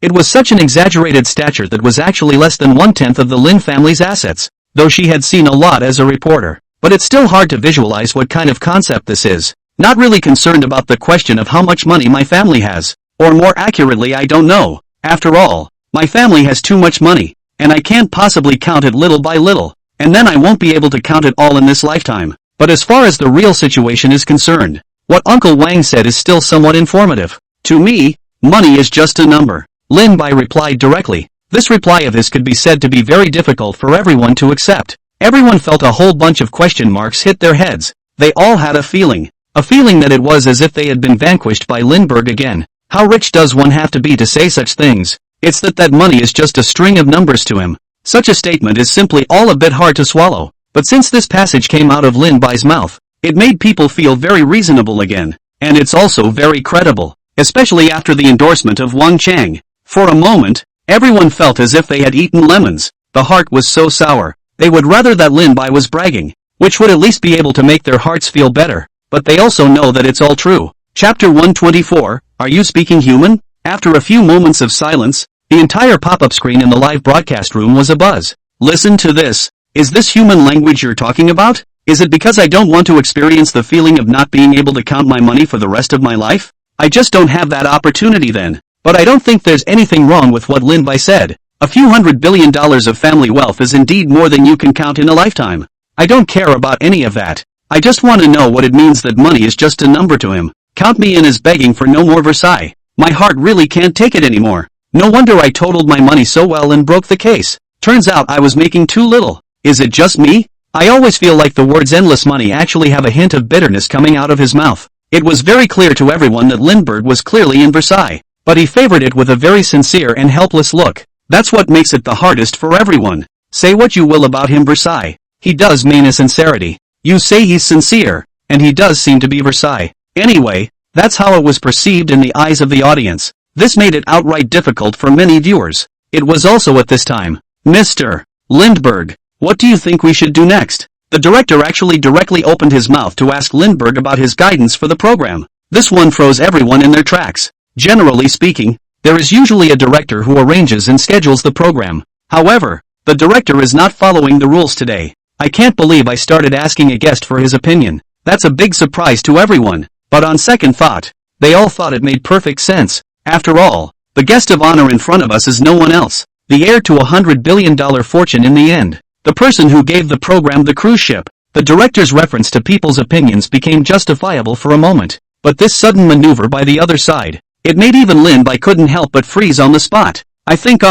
It was such an exaggerated stature that was actually less than one-tenth of the Lin family's assets, though she had seen a lot as a reporter. But it's still hard to visualize what kind of concept this is. Not really concerned about the question of how much money my family has. Or more accurately, I don't know. After all, my family has too much money, and I can't possibly count it little by little, and then I won't be able to count it all in this lifetime. But as far as the real situation is concerned, what Uncle Wang said is still somewhat informative. To me, money is just a number. Lin Bai replied directly. This reply of his could be said to be very difficult for everyone to accept. Everyone felt a whole bunch of question marks hit their heads. They all had a feeling that it was as if they had been vanquished by Lindbergh again. How rich does one have to be to say such things? It's that money is just a string of numbers to him. Such a statement is simply all a bit hard to swallow. But since this passage came out of Lin Bai's mouth, it made people feel very reasonable again. And it's also very credible, especially after the endorsement of Wang Chang. For a moment, everyone felt as if they had eaten lemons. The heart was so sour. They would rather that Lin Bai was bragging, which would at least be able to make their hearts feel better. But they also know that it's all true. Chapter 124, Are You Speaking Human? After a few moments of silence, the entire pop-up screen in the live broadcast room was abuzz. Listen to this. Is this human language you're talking about? Is it because I don't want to experience the feeling of not being able to count my money for the rest of my life? I just don't have that opportunity then. But I don't think there's anything wrong with what Lin Bai said. A few $100 billion of family wealth is indeed more than you can count in a lifetime. I don't care about any of that. I just want to know what it means that money is just a number to him. Count me in as begging for no more Versailles. My heart really can't take it anymore. No wonder I totaled my money so well and broke the case. Turns out I was making too little. Is it just me? I always feel like the words endless money actually have a hint of bitterness coming out of his mouth. It was very clear to everyone that Lindbergh was clearly in Versailles, but he favored it with a very sincere and helpless look. That's what makes it the hardest for everyone. Say what you will about him, Versailles. He does mean a sincerity. You say he's sincere, and he does seem to be Versailles. Anyway, that's how it was perceived in the eyes of the audience. This made it outright difficult for many viewers. It was also at this time. Mr. Lindbergh, what do you think we should do next? The director actually directly opened his mouth to ask Lindbergh about his guidance for the program. This one froze everyone in their tracks. Generally speaking, there is usually a director who arranges and schedules the program. However, the director is not following the rules today. I can't believe I started asking a guest for his opinion. That's a big surprise to everyone. But on second thought, they all thought it made perfect sense. After all, the guest of honor in front of us is no one else. The heir to $100 billion fortune in the end. The person who gave the program the cruise ship. The director's reference to people's opinions became justifiable for a moment. But this sudden maneuver by the other side It made even Lin Bai couldn't help but freeze on the spot. I think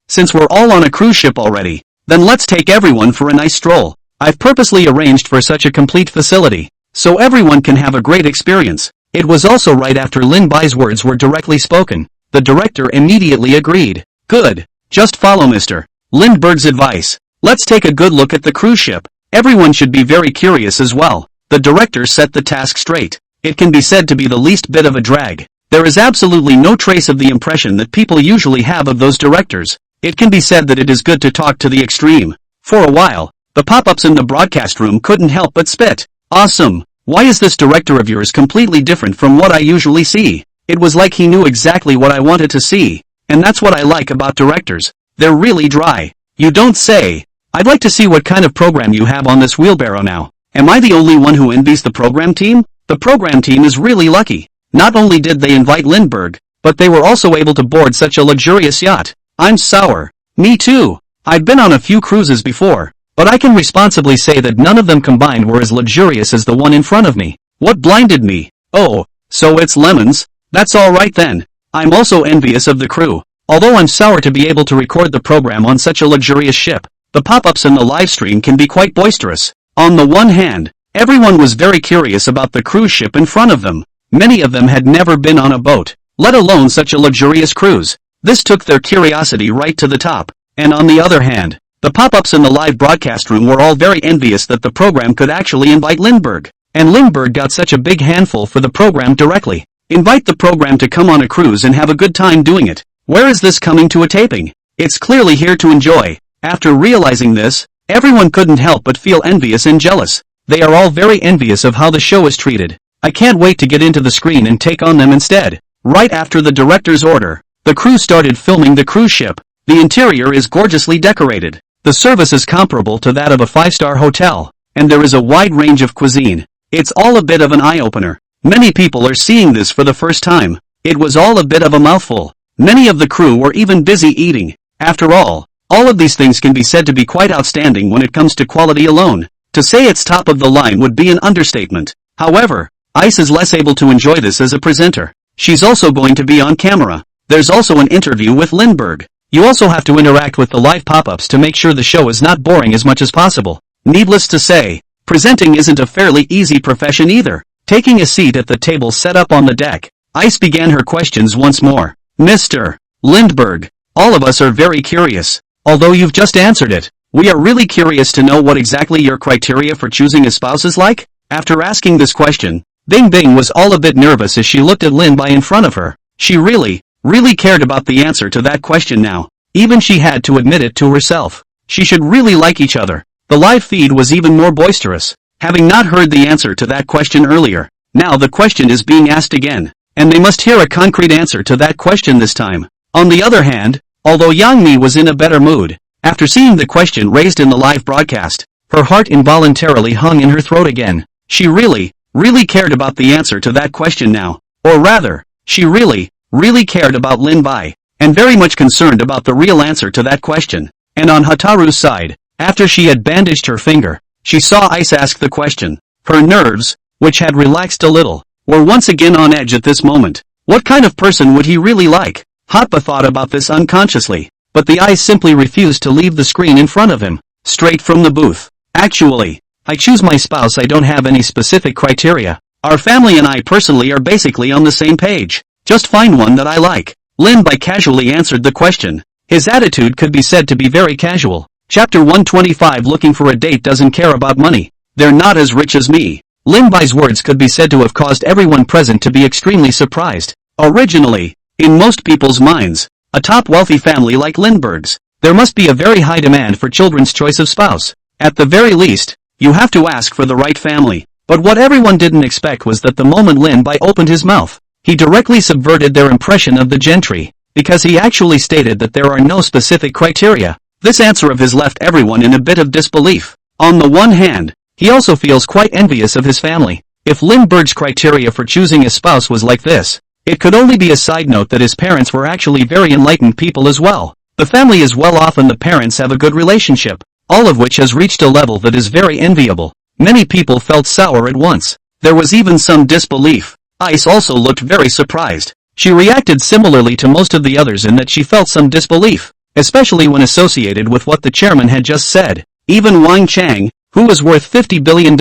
since we're all on a cruise ship already, then let's take everyone for a nice stroll. I've purposely arranged for such a complete facility, so everyone can have a great experience. It was also right after Lin Bai's words were directly spoken. The director immediately agreed. Good. Just follow Mr. Lindbergh's advice. Let's take a good look at the cruise ship. Everyone should be very curious as well. The director set the task straight. It can be said to be the least bit of a drag. There is absolutely no trace of the impression that people usually have of those directors. It can be said that it is good to talk to the extreme. For a while, the pop-ups in the broadcast room couldn't help but spit. Awesome. Why is this director of yours completely different from what I usually see? It was like he knew exactly what I wanted to see. And that's what I like about directors. They're really dry. You don't say. I'd like to see what kind of program you have on this wheelbarrow now. Am I the only one who envies the program team? The program team is really lucky. Not only did they invite Lindbergh, but they were also able to board such a luxurious yacht. I'm sour. Me too. I've been on a few cruises before, but I can responsibly say that none of them combined were as luxurious as the one in front of me. What blinded me? Oh, so it's lemons? That's alright then. I'm also envious of the crew. Although I'm sour to be able to record the program on such a luxurious ship, the pop-ups in the live stream can be quite boisterous. On the one hand, everyone was very curious about the cruise ship in front of them. Many of them had never been on a boat, let alone such a luxurious cruise. This took their curiosity right to the top. And on the other hand, the pop-ups in the live broadcast room were all very envious that the program could actually invite Lindbergh. And Lindbergh got such a big handful for the program directly. Invite the program to come on a cruise and have a good time doing it. Where is this coming to a taping? It's clearly here to enjoy. After realizing this, everyone couldn't help but feel envious and jealous. They are all very envious of how the show is treated. I can't wait to get into the screen and take on them instead. Right after the director's order, the crew started filming the cruise ship. The interior is gorgeously decorated. The service is comparable to that of a 5-star hotel, and there is a wide range of cuisine. It's all a bit of an eye-opener. Many people are seeing this for the first time. It was all a bit of a mouthful. Many of the crew were even busy eating. After all of these things can be said to be quite outstanding when it comes to quality alone. To say it's top of the line would be an understatement. However, Ice is less able to enjoy this as a presenter. She's also going to be on camera. There's also an interview with Lindbergh. You also have to interact with the live pop-ups to make sure the show is not boring as much as possible. Needless to say, presenting isn't a fairly easy profession either. Taking a seat at the table set up on the deck, Ice began her questions once more. Mr. Lindbergh, all of us are very curious. Although you've just answered it, we are really curious to know what exactly your criteria for choosing a spouse is like. After asking this question, Bing Bing was all a bit nervous as she looked at Lin Bai in front of her. She really cared about the answer to that question now. Even she had to admit it to herself. She should really like each other. The live feed was even more boisterous. Having not heard the answer to that question earlier, now the question is being asked again, and they must hear a concrete answer to that question this time. On the other hand, although Yang Mi was in a better mood, after seeing the question raised in the live broadcast, her heart involuntarily hung in her throat again. She really cared about the answer to that question now. Or rather, she really cared about Lin Bai, and very much concerned about the real answer to that question. And on Hataru's side, after she had bandaged her finger, she saw Ice ask the question. Her nerves, which had relaxed a little, were once again on edge at this moment. What kind of person would he really like? Hotba thought about this unconsciously, but the eyes simply refused to leave the screen in front of him. Straight from the booth. Actually, I choose my spouse. I don't have any specific criteria. Our family and I personally are basically on the same page. Just find one that I like. Lin Bai casually answered the question. His attitude could be said to be very casual. Chapter 125. Looking for a date doesn't care about money. They're not as rich as me. Lin Bai's words could be said to have caused everyone present to be extremely surprised. Originally, in most people's minds, a top wealthy family like Lindbergh's, there must be a very high demand for children's choice of spouse. At the very least, you have to ask for the right family. But what everyone didn't expect was that the moment Lin Bai opened his mouth, he directly subverted their impression of the gentry, because he actually stated that there are no specific criteria. This answer of his left everyone in a bit of disbelief. On the one hand, he also feels quite envious of his family. If Lindbergh's criteria for choosing a spouse was like this, it could only be a side note that his parents were actually very enlightened people as well. The family is well off and the parents have a good relationship, all of which has reached a level that is very enviable. Many people felt sour at once. There was even some disbelief. Ice also looked very surprised. She reacted similarly to most of the others in that she felt some disbelief, especially when associated with what the chairman had just said. Even Wang Chang, who was worth $50 billion,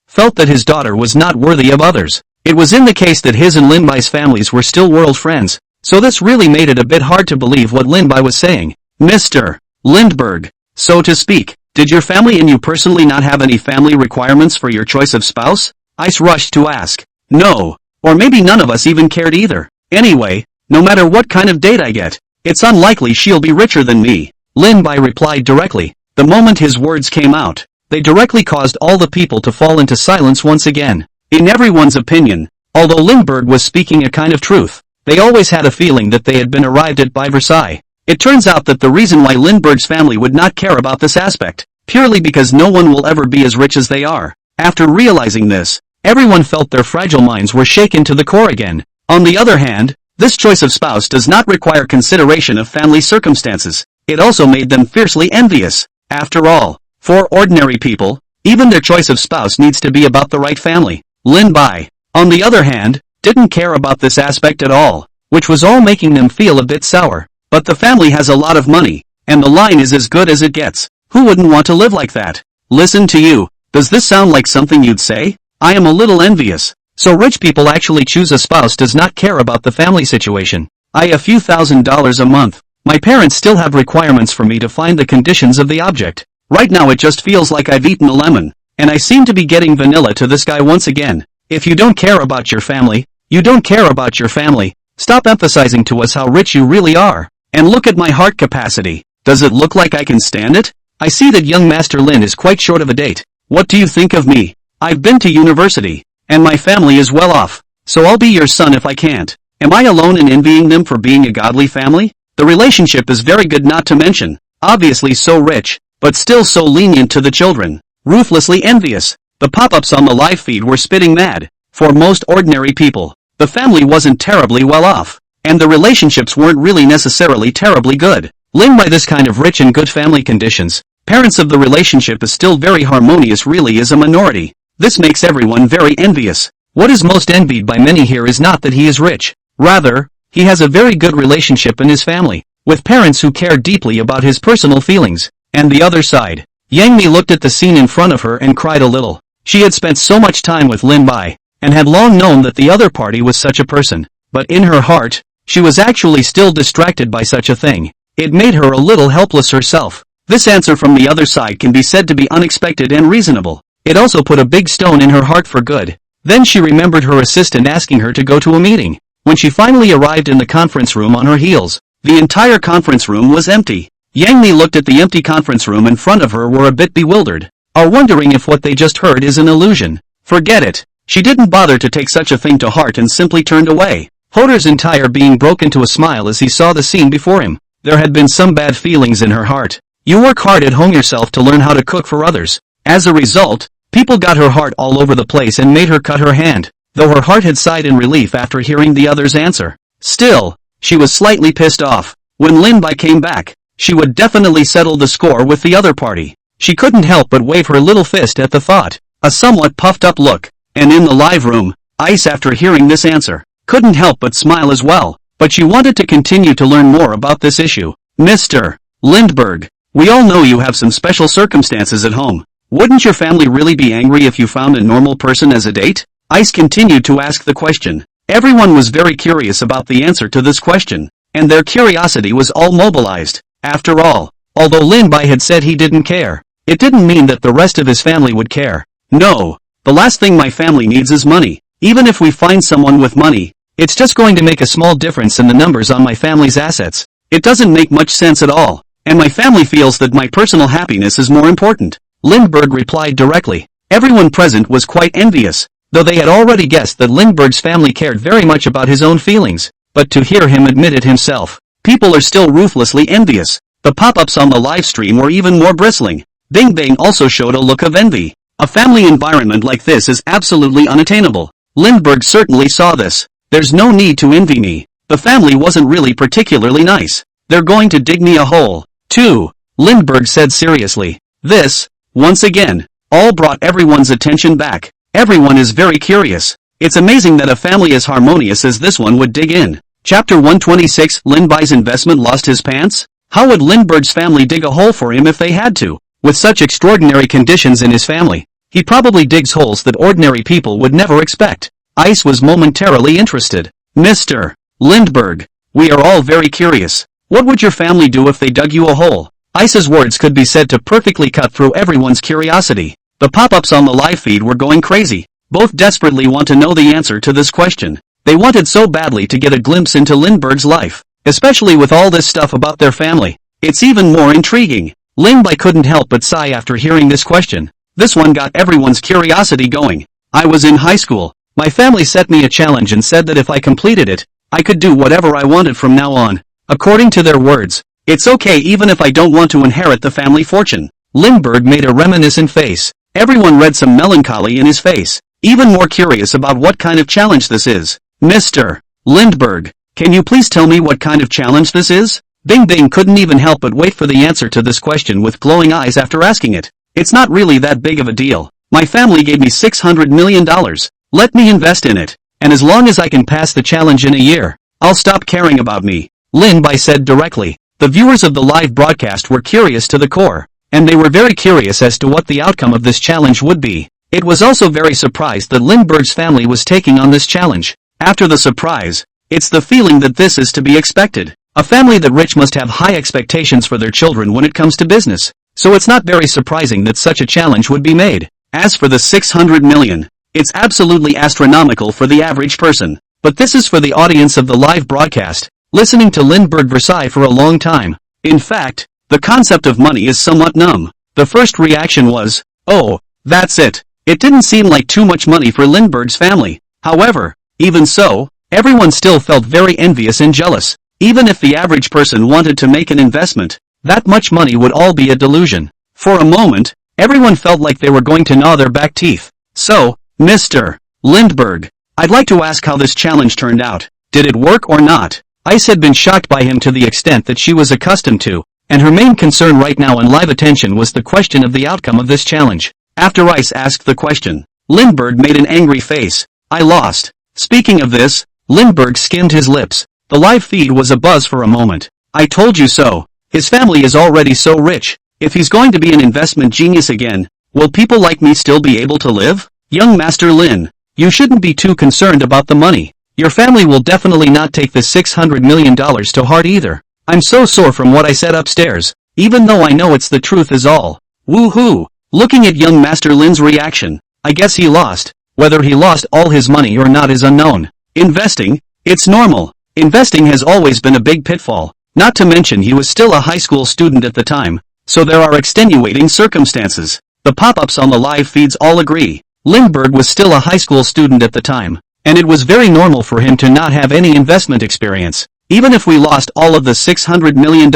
felt that his daughter was not worthy of others. It was in the case that his and Lin Bai's families were still world friends, so this really made it a bit hard to believe what Lin Bai was saying. Mr. Lindbergh, so to speak, did your family and you personally not have any family requirements for your choice of spouse? Ice rushed to ask. No. Or maybe none of us even cared either. Anyway, no matter what kind of date I get, it's unlikely she'll be richer than me. Lin Bai replied directly. The moment his words came out, they directly caused all the people to fall into silence once again. In everyone's opinion, although Lindbergh was speaking a kind of truth, they always had a feeling that they had been arrived at by Versailles. It turns out that the reason why Lindbergh's family would not care about this aspect, purely because no one will ever be as rich as they are. After realizing this, everyone felt their fragile minds were shaken to the core again. On the other hand, this choice of spouse does not require consideration of family circumstances. It also made them fiercely envious. After all, for ordinary people, even their choice of spouse needs to be about the right family. Lin Bai, on the other hand, didn't care about this aspect at all, which was all making them feel a bit sour. But the family has a lot of money, and the line is as good as it gets. Who wouldn't want to live like that? Listen to you. Does this sound like something you'd say? I am a little envious. So rich people actually choose a spouse does not care about the family situation. A few $1,000s a month. My parents still have requirements for me to find the conditions of the object. Right now it just feels like I've eaten a lemon, and I seem to be getting vanilla to this guy once again. If you don't care about your family, you don't care about your family. Stop emphasizing to us how rich you really are. And look at my heart capacity. Does it look like I can stand it? I see that young Master Lin is quite short of a date. What do you think of me? I've been to university, and my family is well off, so I'll be your son if I can't. Am I alone in envying them for being a godly family? The relationship is very good not to mention, obviously so rich, but still so lenient to the children. Ruthlessly envious. The pop-ups on the live feed were spitting mad. For most ordinary people, the family wasn't terribly well off, and the relationships weren't really necessarily terribly good. Lin by this kind of rich and good family conditions, parents of the relationship is still very harmonious really is a minority. This makes everyone very envious. What is most envied by many here is not that he is rich. Rather, he has a very good relationship in his family, with parents who care deeply about his personal feelings. And the other side. Yang Mi looked at the scene in front of her and cried a little. She had spent so much time with Lin Bai, and had long known that the other party was such a person. But in her heart, she was actually still distracted by such a thing. It made her a little helpless herself. This answer from the other side can be said to be unexpected and reasonable. It also put a big stone in her heart for good. Then she remembered her assistant asking her to go to a meeting. When she finally arrived in the conference room on her heels, the entire conference room was empty. Yang Mi looked at the empty conference room in front of her were a bit bewildered, are wondering if what they just heard is an illusion. Forget it. She didn't bother to take such a thing to heart and simply turned away. Hoder's entire being broke into a smile as he saw the scene before him. There had been some bad feelings in her heart. You work hard at home yourself to learn how to cook for others. As a result, people got her heart all over the place and made her cut her hand, though her heart had sighed in relief after hearing the other's answer. Still, she was slightly pissed off. When Lin Bai came back, she would definitely settle the score with the other party. She couldn't help but wave her little fist at the thought, a somewhat puffed up look, and in the live room, Ice after hearing this answer, couldn't help but smile as well, but she wanted to continue to learn more about this issue. Mr. Lindbergh, we all know you have some special circumstances at home. Wouldn't your family really be angry if you found a normal person as a date? Ice continued to ask the question. Everyone was very curious about the answer to this question, and their curiosity was all mobilized. After all, although Lin Bai had said he didn't care, it didn't mean that the rest of his family would care. No, the last thing my family needs is money. Even if we find someone with money, it's just going to make a small difference in the numbers on my family's assets. It doesn't make much sense at all, and my family feels that my personal happiness is more important. Lindbergh replied directly. Everyone present was quite envious, though they had already guessed that Lindbergh's family cared very much about his own feelings, but to hear him admit it himself, people are still ruthlessly envious. The pop-ups on the live stream were even more bristling. Bing Bang also showed a look of envy. A family environment like this is absolutely unattainable. Lindbergh certainly saw this. There's no need to envy me. The family wasn't really particularly nice. They're going to dig me a hole, too, Lindbergh said seriously. This, once again, all brought everyone's attention back. Everyone is very curious. It's amazing that a family as harmonious as this one would dig in. Chapter 126 Lindby's investment lost his pants? How would Lindbergh's family dig a hole for him if they had to? With such extraordinary conditions in his family, he probably digs holes that ordinary people would never expect. Ice was momentarily interested. Mr. Lindbergh, we are all very curious. What would your family do if they dug you a hole? Ice's words could be said to perfectly cut through everyone's curiosity. The pop-ups on the live feed were going crazy. Both desperately want to know the answer to this question. They wanted so badly to get a glimpse into Lindbergh's life, especially with all this stuff about their family. It's even more intriguing. Lindby couldn't help but sigh after hearing this question. This one got everyone's curiosity going. I was in high school. My family set me a challenge and said that if I completed it, I could do whatever I wanted from now on. According to their words, it's okay even if I don't want to inherit the family fortune. Lindbergh made a reminiscent face. Everyone read some melancholy in his face, even more curious about what kind of challenge this is. Mr. Lindbergh, can you please tell me what kind of challenge this is? Bing Bing couldn't even help but wait for the answer to this question with glowing eyes after asking it. It's not really that big of a deal. My family gave me $600 million. Let me invest in it, and as long as I can pass the challenge in a year, I'll stop caring about me. Lindby said directly. The viewers of the live broadcast were curious to the core, and they were very curious as to what the outcome of this challenge would be. It was also very surprised that Lindbergh's family was taking on this challenge. After the surprise, it's the feeling that this is to be expected. A family that rich must have high expectations for their children when it comes to business, so it's not very surprising that such a challenge would be made. As for the $600 million, it's absolutely astronomical for the average person. But this is for the audience of the live broadcast, listening to Lindbergh Versailles for a long time. In fact, the concept of money is somewhat numb. The first reaction was, oh, that's it. It didn't seem like too much money for Lindbergh's family. However, even so, everyone still felt very envious and jealous. Even if the average person wanted to make an investment, that much money would all be a delusion. For a moment, everyone felt like they were going to gnaw their back teeth. So, Mr. Lindbergh, I'd like to ask how this challenge turned out. Did it work or not? Ice had been shocked by him to the extent that she was accustomed to, and her main concern right now in live attention was the question of the outcome of this challenge. After Ice asked the question, Lindbergh made an angry face. I lost. Speaking of this, Lindbergh skimmed his lips. The live feed was abuzz for a moment. I told you so. His family is already so rich. If he's going to be an investment genius again, will people like me still be able to live? Young Master Lin, you shouldn't be too concerned about the money. Your family will definitely not take this $600 million to heart either. I'm so sore from what I said upstairs, even though I know it's the truth is all. Woohoo! Looking at young Master Lin's reaction, I guess he lost. Whether he lost all his money or not is unknown. Investing? It's normal. Investing has always been a big pitfall. Not to mention he was still a high school student at the time, so there are extenuating circumstances. The pop-ups on the live feeds all agree. Lindbergh was still a high school student at the time, and it was very normal for him to not have any investment experience. Even if we lost all of the $600 million,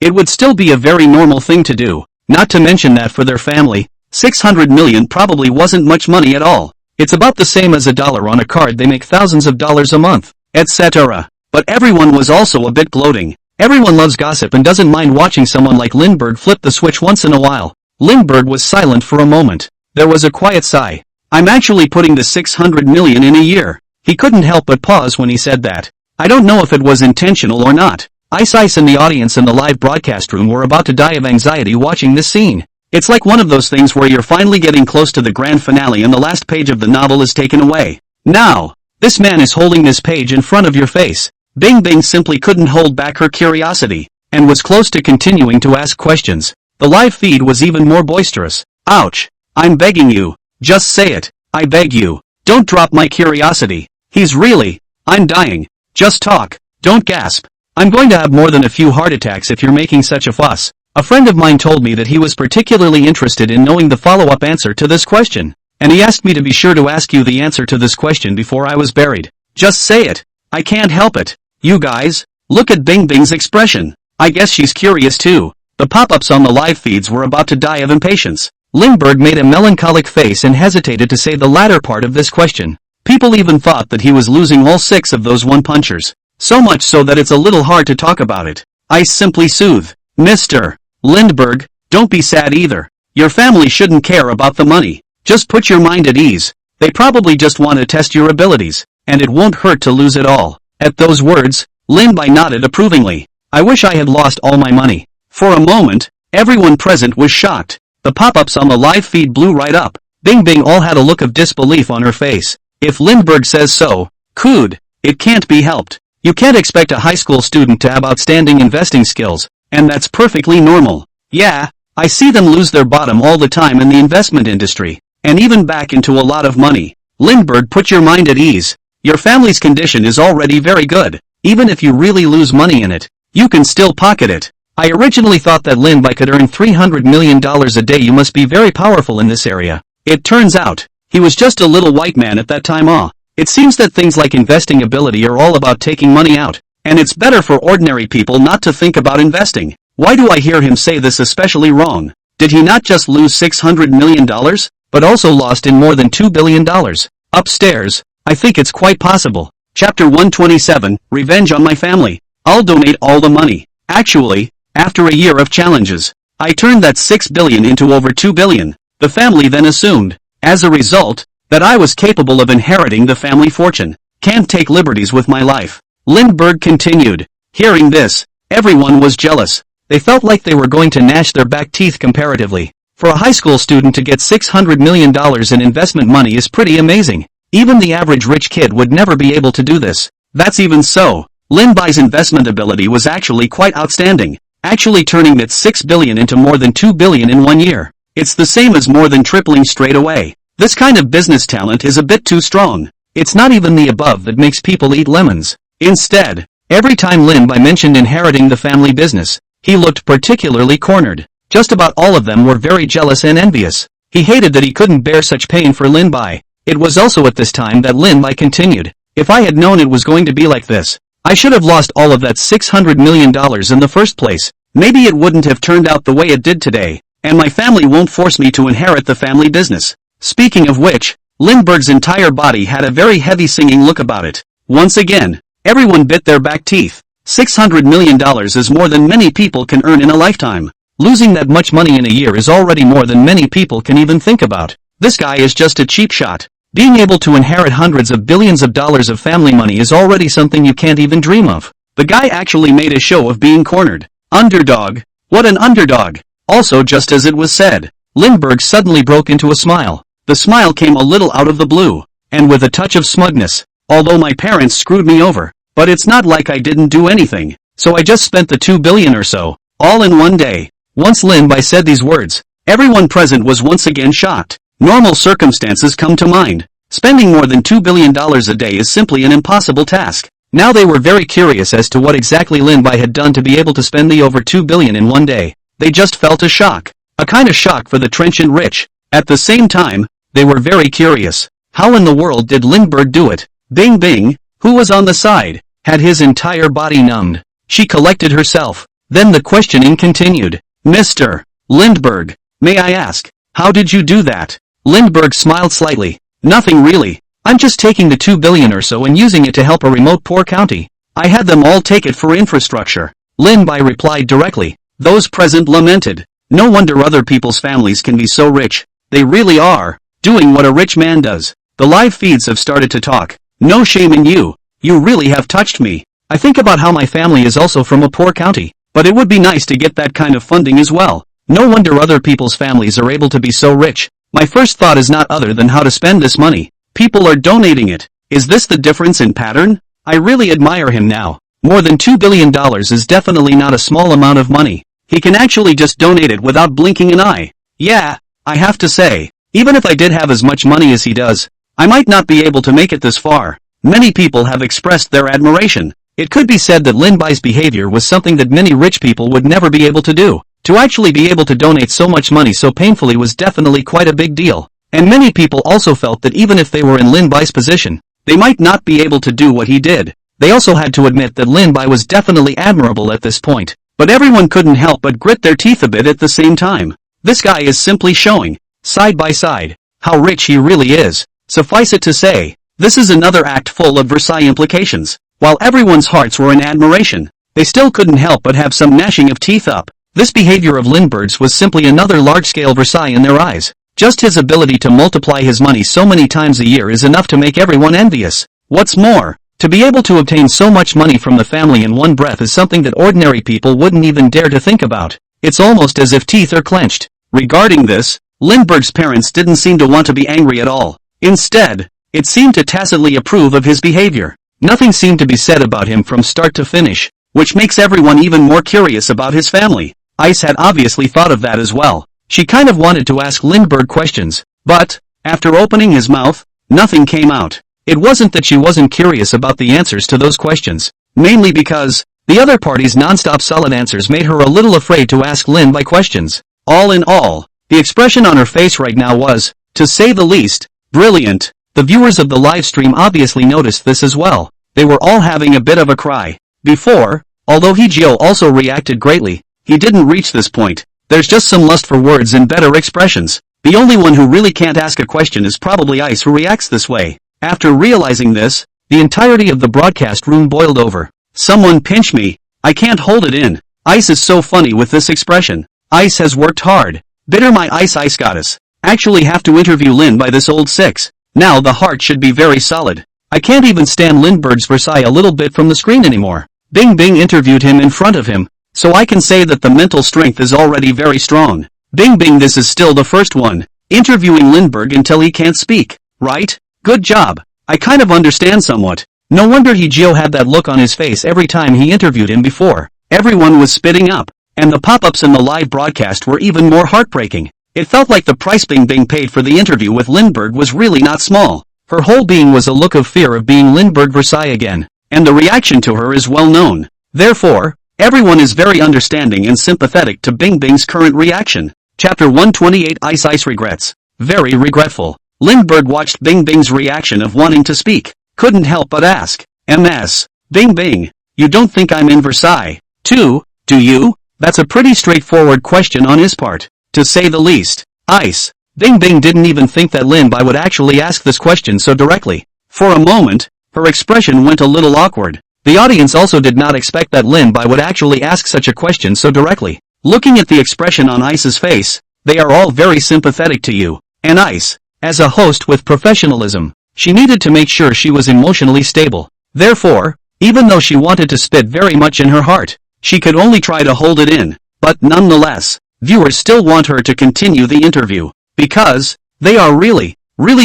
it would still be a very normal thing to do. Not to mention that for their family, $600 million probably wasn't much money at all. It's about the same as $1 on a card. They make thousands of dollars a month, etc. But everyone was also a bit gloating. Everyone loves gossip and doesn't mind watching someone like Lindbergh flip the switch once in a while. Lindbergh was silent for a moment. There was a quiet sigh. I'm actually putting the $600 million in a year. He couldn't help but pause when he said that. I don't know if it was intentional or not. Ice and the audience in the live broadcast room were about to die of anxiety watching this scene. It's like one of those things where you're finally getting close to the grand finale and the last page of the novel is taken away. Now, this man is holding this page in front of your face. Bing Bing simply couldn't hold back her curiosity, and was close to continuing to ask questions. The live feed was even more boisterous. Ouch! I'm begging you. Just say it. I beg you. Don't drop my curiosity. He's really... I'm dying. Just talk. Don't gasp. I'm going to have more than a few heart attacks if you're making such a fuss. A friend of mine told me that he was particularly interested in knowing the follow-up answer to this question, and he asked me to be sure to ask you the answer to this question before I was buried. Just say it. I can't help it. You guys, look at Bing Bing's expression. I guess she's curious too. The pop-ups on the live feeds were about to die of impatience. Lindbergh made a melancholic face and hesitated to say the latter part of this question. People even thought that he was losing all 6 of those one-punchers. So much so that it's a little hard to talk about it. Ice simply soothed. Mr. Lindbergh, don't be sad either. Your family shouldn't care about the money. Just put your mind at ease. They probably just want to test your abilities, and it won't hurt to lose it all. At those words, Lin Bai nodded approvingly. I wish I had lost all my money. For a moment, everyone present was shocked. The pop-ups on the live feed blew right up. Bing Bing all had a look of disbelief on her face. If Lindbergh says so, it can't be helped. You can't expect a high school student to have outstanding investing skills, and that's perfectly normal. Yeah, I see them lose their bottom all the time in the investment industry, and even back into a lot of money. Lindbergh, put your mind at ease. Your family's condition is already very good. Even if you really lose money in it, you can still pocket it. I originally thought that Lin Bai could earn $300 million a day. You must be very powerful in this area. It turns out, he was just a little white man at that time. It seems that things like investing ability are all about taking money out, and it's better for ordinary people not to think about investing. Why do I hear him say this especially wrong? Did he not just lose $600 million, but also lost in more than $2 billion? Upstairs, I think it's quite possible. Chapter 127, Revenge on My Family. I'll donate all the money. Actually, after a year of challenges, I turned that $6 billion into over $2 billion. The family then assumed, as a result, that I was capable of inheriting the family fortune. Can't take liberties with my life. Lindbergh continued. Hearing this, everyone was jealous. They felt like they were going to gnash their back teeth comparatively. For a high school student to get $600 million in investment money is pretty amazing. Even the average rich kid would never be able to do this. That's even so, Lin Bai's investment ability was actually quite outstanding, actually turning that $6 billion into more than $2 billion in 1 year. It's the same as more than tripling straight away. This kind of business talent is a bit too strong. It's not even the above that makes people eat lemons. Instead, every time Lin Bai mentioned inheriting the family business, he looked particularly cornered. Just about all of them were very jealous and envious. He hated that he couldn't bear such pain for Lin Bai. It was also at this time that Lin Bai continued. If I had known it was going to be like this, I should have lost all of that $600 million in the first place. Maybe it wouldn't have turned out the way it did today, and my family won't force me to inherit the family business. Speaking of which, Lindbergh's entire body had a very heavy singing look about it. Once again, everyone bit their back teeth. $600 million is more than many people can earn in a lifetime. Losing that much money in a year is already more than many people can even think about. This guy is just a cheap shot. Being able to inherit hundreds of billions of dollars of family money is already something you can't even dream of. The guy actually made a show of being cornered. Underdog. What an underdog. Also, just as it was said, Lindbergh suddenly broke into a smile. The smile came a little out of the blue, and with a touch of smugness. Although my parents screwed me over, but it's not like I didn't do anything, so I just spent the $2 billion or so, all in one day. Once Lin Bai said these words, everyone present was once again shocked. Normal circumstances come to mind. Spending more than $2 billion a day is simply an impossible task. Now they were very curious as to what exactly Lin Bai had done to be able to spend the over $2 billion in one day. They just felt a shock. A kind of shock for the trenchant rich. At the same time, they were very curious. How in the world did Lindbergh do it? Bing Bing, who was on the side, had his entire body numbed. She collected herself. Then the questioning continued. Mr. Lindbergh, may I ask, how did you do that? Lindbergh smiled slightly. Nothing really. I'm just taking the $2 billion or so and using it to help a remote poor county. I had them all take it for infrastructure. Lin Bai replied directly. Those present lamented. No wonder other people's families can be so rich. They really are doing what a rich man does. The live feeds have started to talk. No shame in you. You really have touched me. I think about how my family is also from a poor county, but it would be nice to get that kind of funding as well. No wonder other people's families are able to be so rich. My first thought is not other than how to spend this money. People are donating it. Is this the difference in pattern? I really admire him now. More than $2 billion is definitely not a small amount of money. He can actually just donate it without blinking an eye. Yeah, I have to say, even if I did have as much money as he does, I might not be able to make it this far. Many people have expressed their admiration. It could be said that Lin Bai's behavior was something that many rich people would never be able to do. To actually be able to donate so much money so painfully was definitely quite a big deal. And many people also felt that even if they were in Lin Bai's position, they might not be able to do what he did. They also had to admit that Lin Bai was definitely admirable at this point. But everyone couldn't help but grit their teeth a bit at the same time. This guy is simply showing, side by side, how rich he really is. Suffice it to say, this is another act full of Versailles implications. While everyone's hearts were in admiration, they still couldn't help but have some gnashing of teeth up. This behavior of Lindbergh's was simply another large-scale Versailles in their eyes. Just his ability to multiply his money so many times a year is enough to make everyone envious. What's more, To be able to obtain so much money from the family in one breath is something that ordinary people wouldn't even dare to think about. It's almost as if teeth are clenched. Regarding this, Lindbergh's parents didn't seem to want to be angry at all. Instead, it seemed to tacitly approve of his behavior. Nothing seemed to be said about him from start to finish, which makes everyone even more curious about his family. Ice had obviously thought of that as well. She kind of wanted to ask Lindbergh questions, but, after opening his mouth, nothing came out. It wasn't that she wasn't curious about the answers to those questions, mainly because the other party's non-stop solid answers made her a little afraid to ask Lindbergh questions. All in all, the expression on her face right now was, to say the least, brilliant. The viewers of the live stream obviously noticed this as well. They were all having a bit of a cry. Before, although Hee-jio also reacted greatly, he didn't reach this point. There's just some lust for words and better expressions. The only one who really can't ask a question is probably Ice, who reacts this way. After realizing this, the entirety of the broadcast room boiled over. Someone pinch me. I can't hold it in. Ice is so funny with this expression. Ice has worked hard. Bitter my ice goddess. Actually have to interview Lin by this old 6. Now the heart should be very solid. I can't even stand Lindbergh's Versailles a little bit from the screen anymore. Bing Bing interviewed him in front of him, so I can say that the mental strength is already very strong. Bing Bing, this is still the first one, interviewing Lindbergh until he can't speak, right? Good job. I kind of understand somewhat. No wonder Hee-jio had that look on his face every time he interviewed him before. Everyone was spitting up, and the pop-ups in the live broadcast were even more heartbreaking. It felt like the price Bing Bing paid for the interview with Lindbergh was really not small. Her whole being was a look of fear of being Lindbergh Versailles again, and the reaction to her is well known. Therefore, everyone is very understanding and sympathetic to Bing Bing's current reaction. Chapter 128 Ice regrets. Very regretful. Lindbergh watched Bing Bing's reaction of wanting to speak. Couldn't help but ask, MS, Bing Bing, you don't think I'm in Versailles, too, do you? That's a pretty straightforward question on his part, to say the least. Ice. Bing Bing didn't even think that Lindbergh would actually ask this question so directly. For a moment, her expression went a little awkward. The audience also did not expect that Lindbergh would actually ask such a question so directly. Looking at the expression on Ice's face, they are all very sympathetic to you. And Ice, as a host with professionalism, she needed to make sure she was emotionally stable. Therefore, even though she wanted to spit very much in her heart, she could only try to hold it in. But nonetheless, viewers still want her to continue the interview, because they are really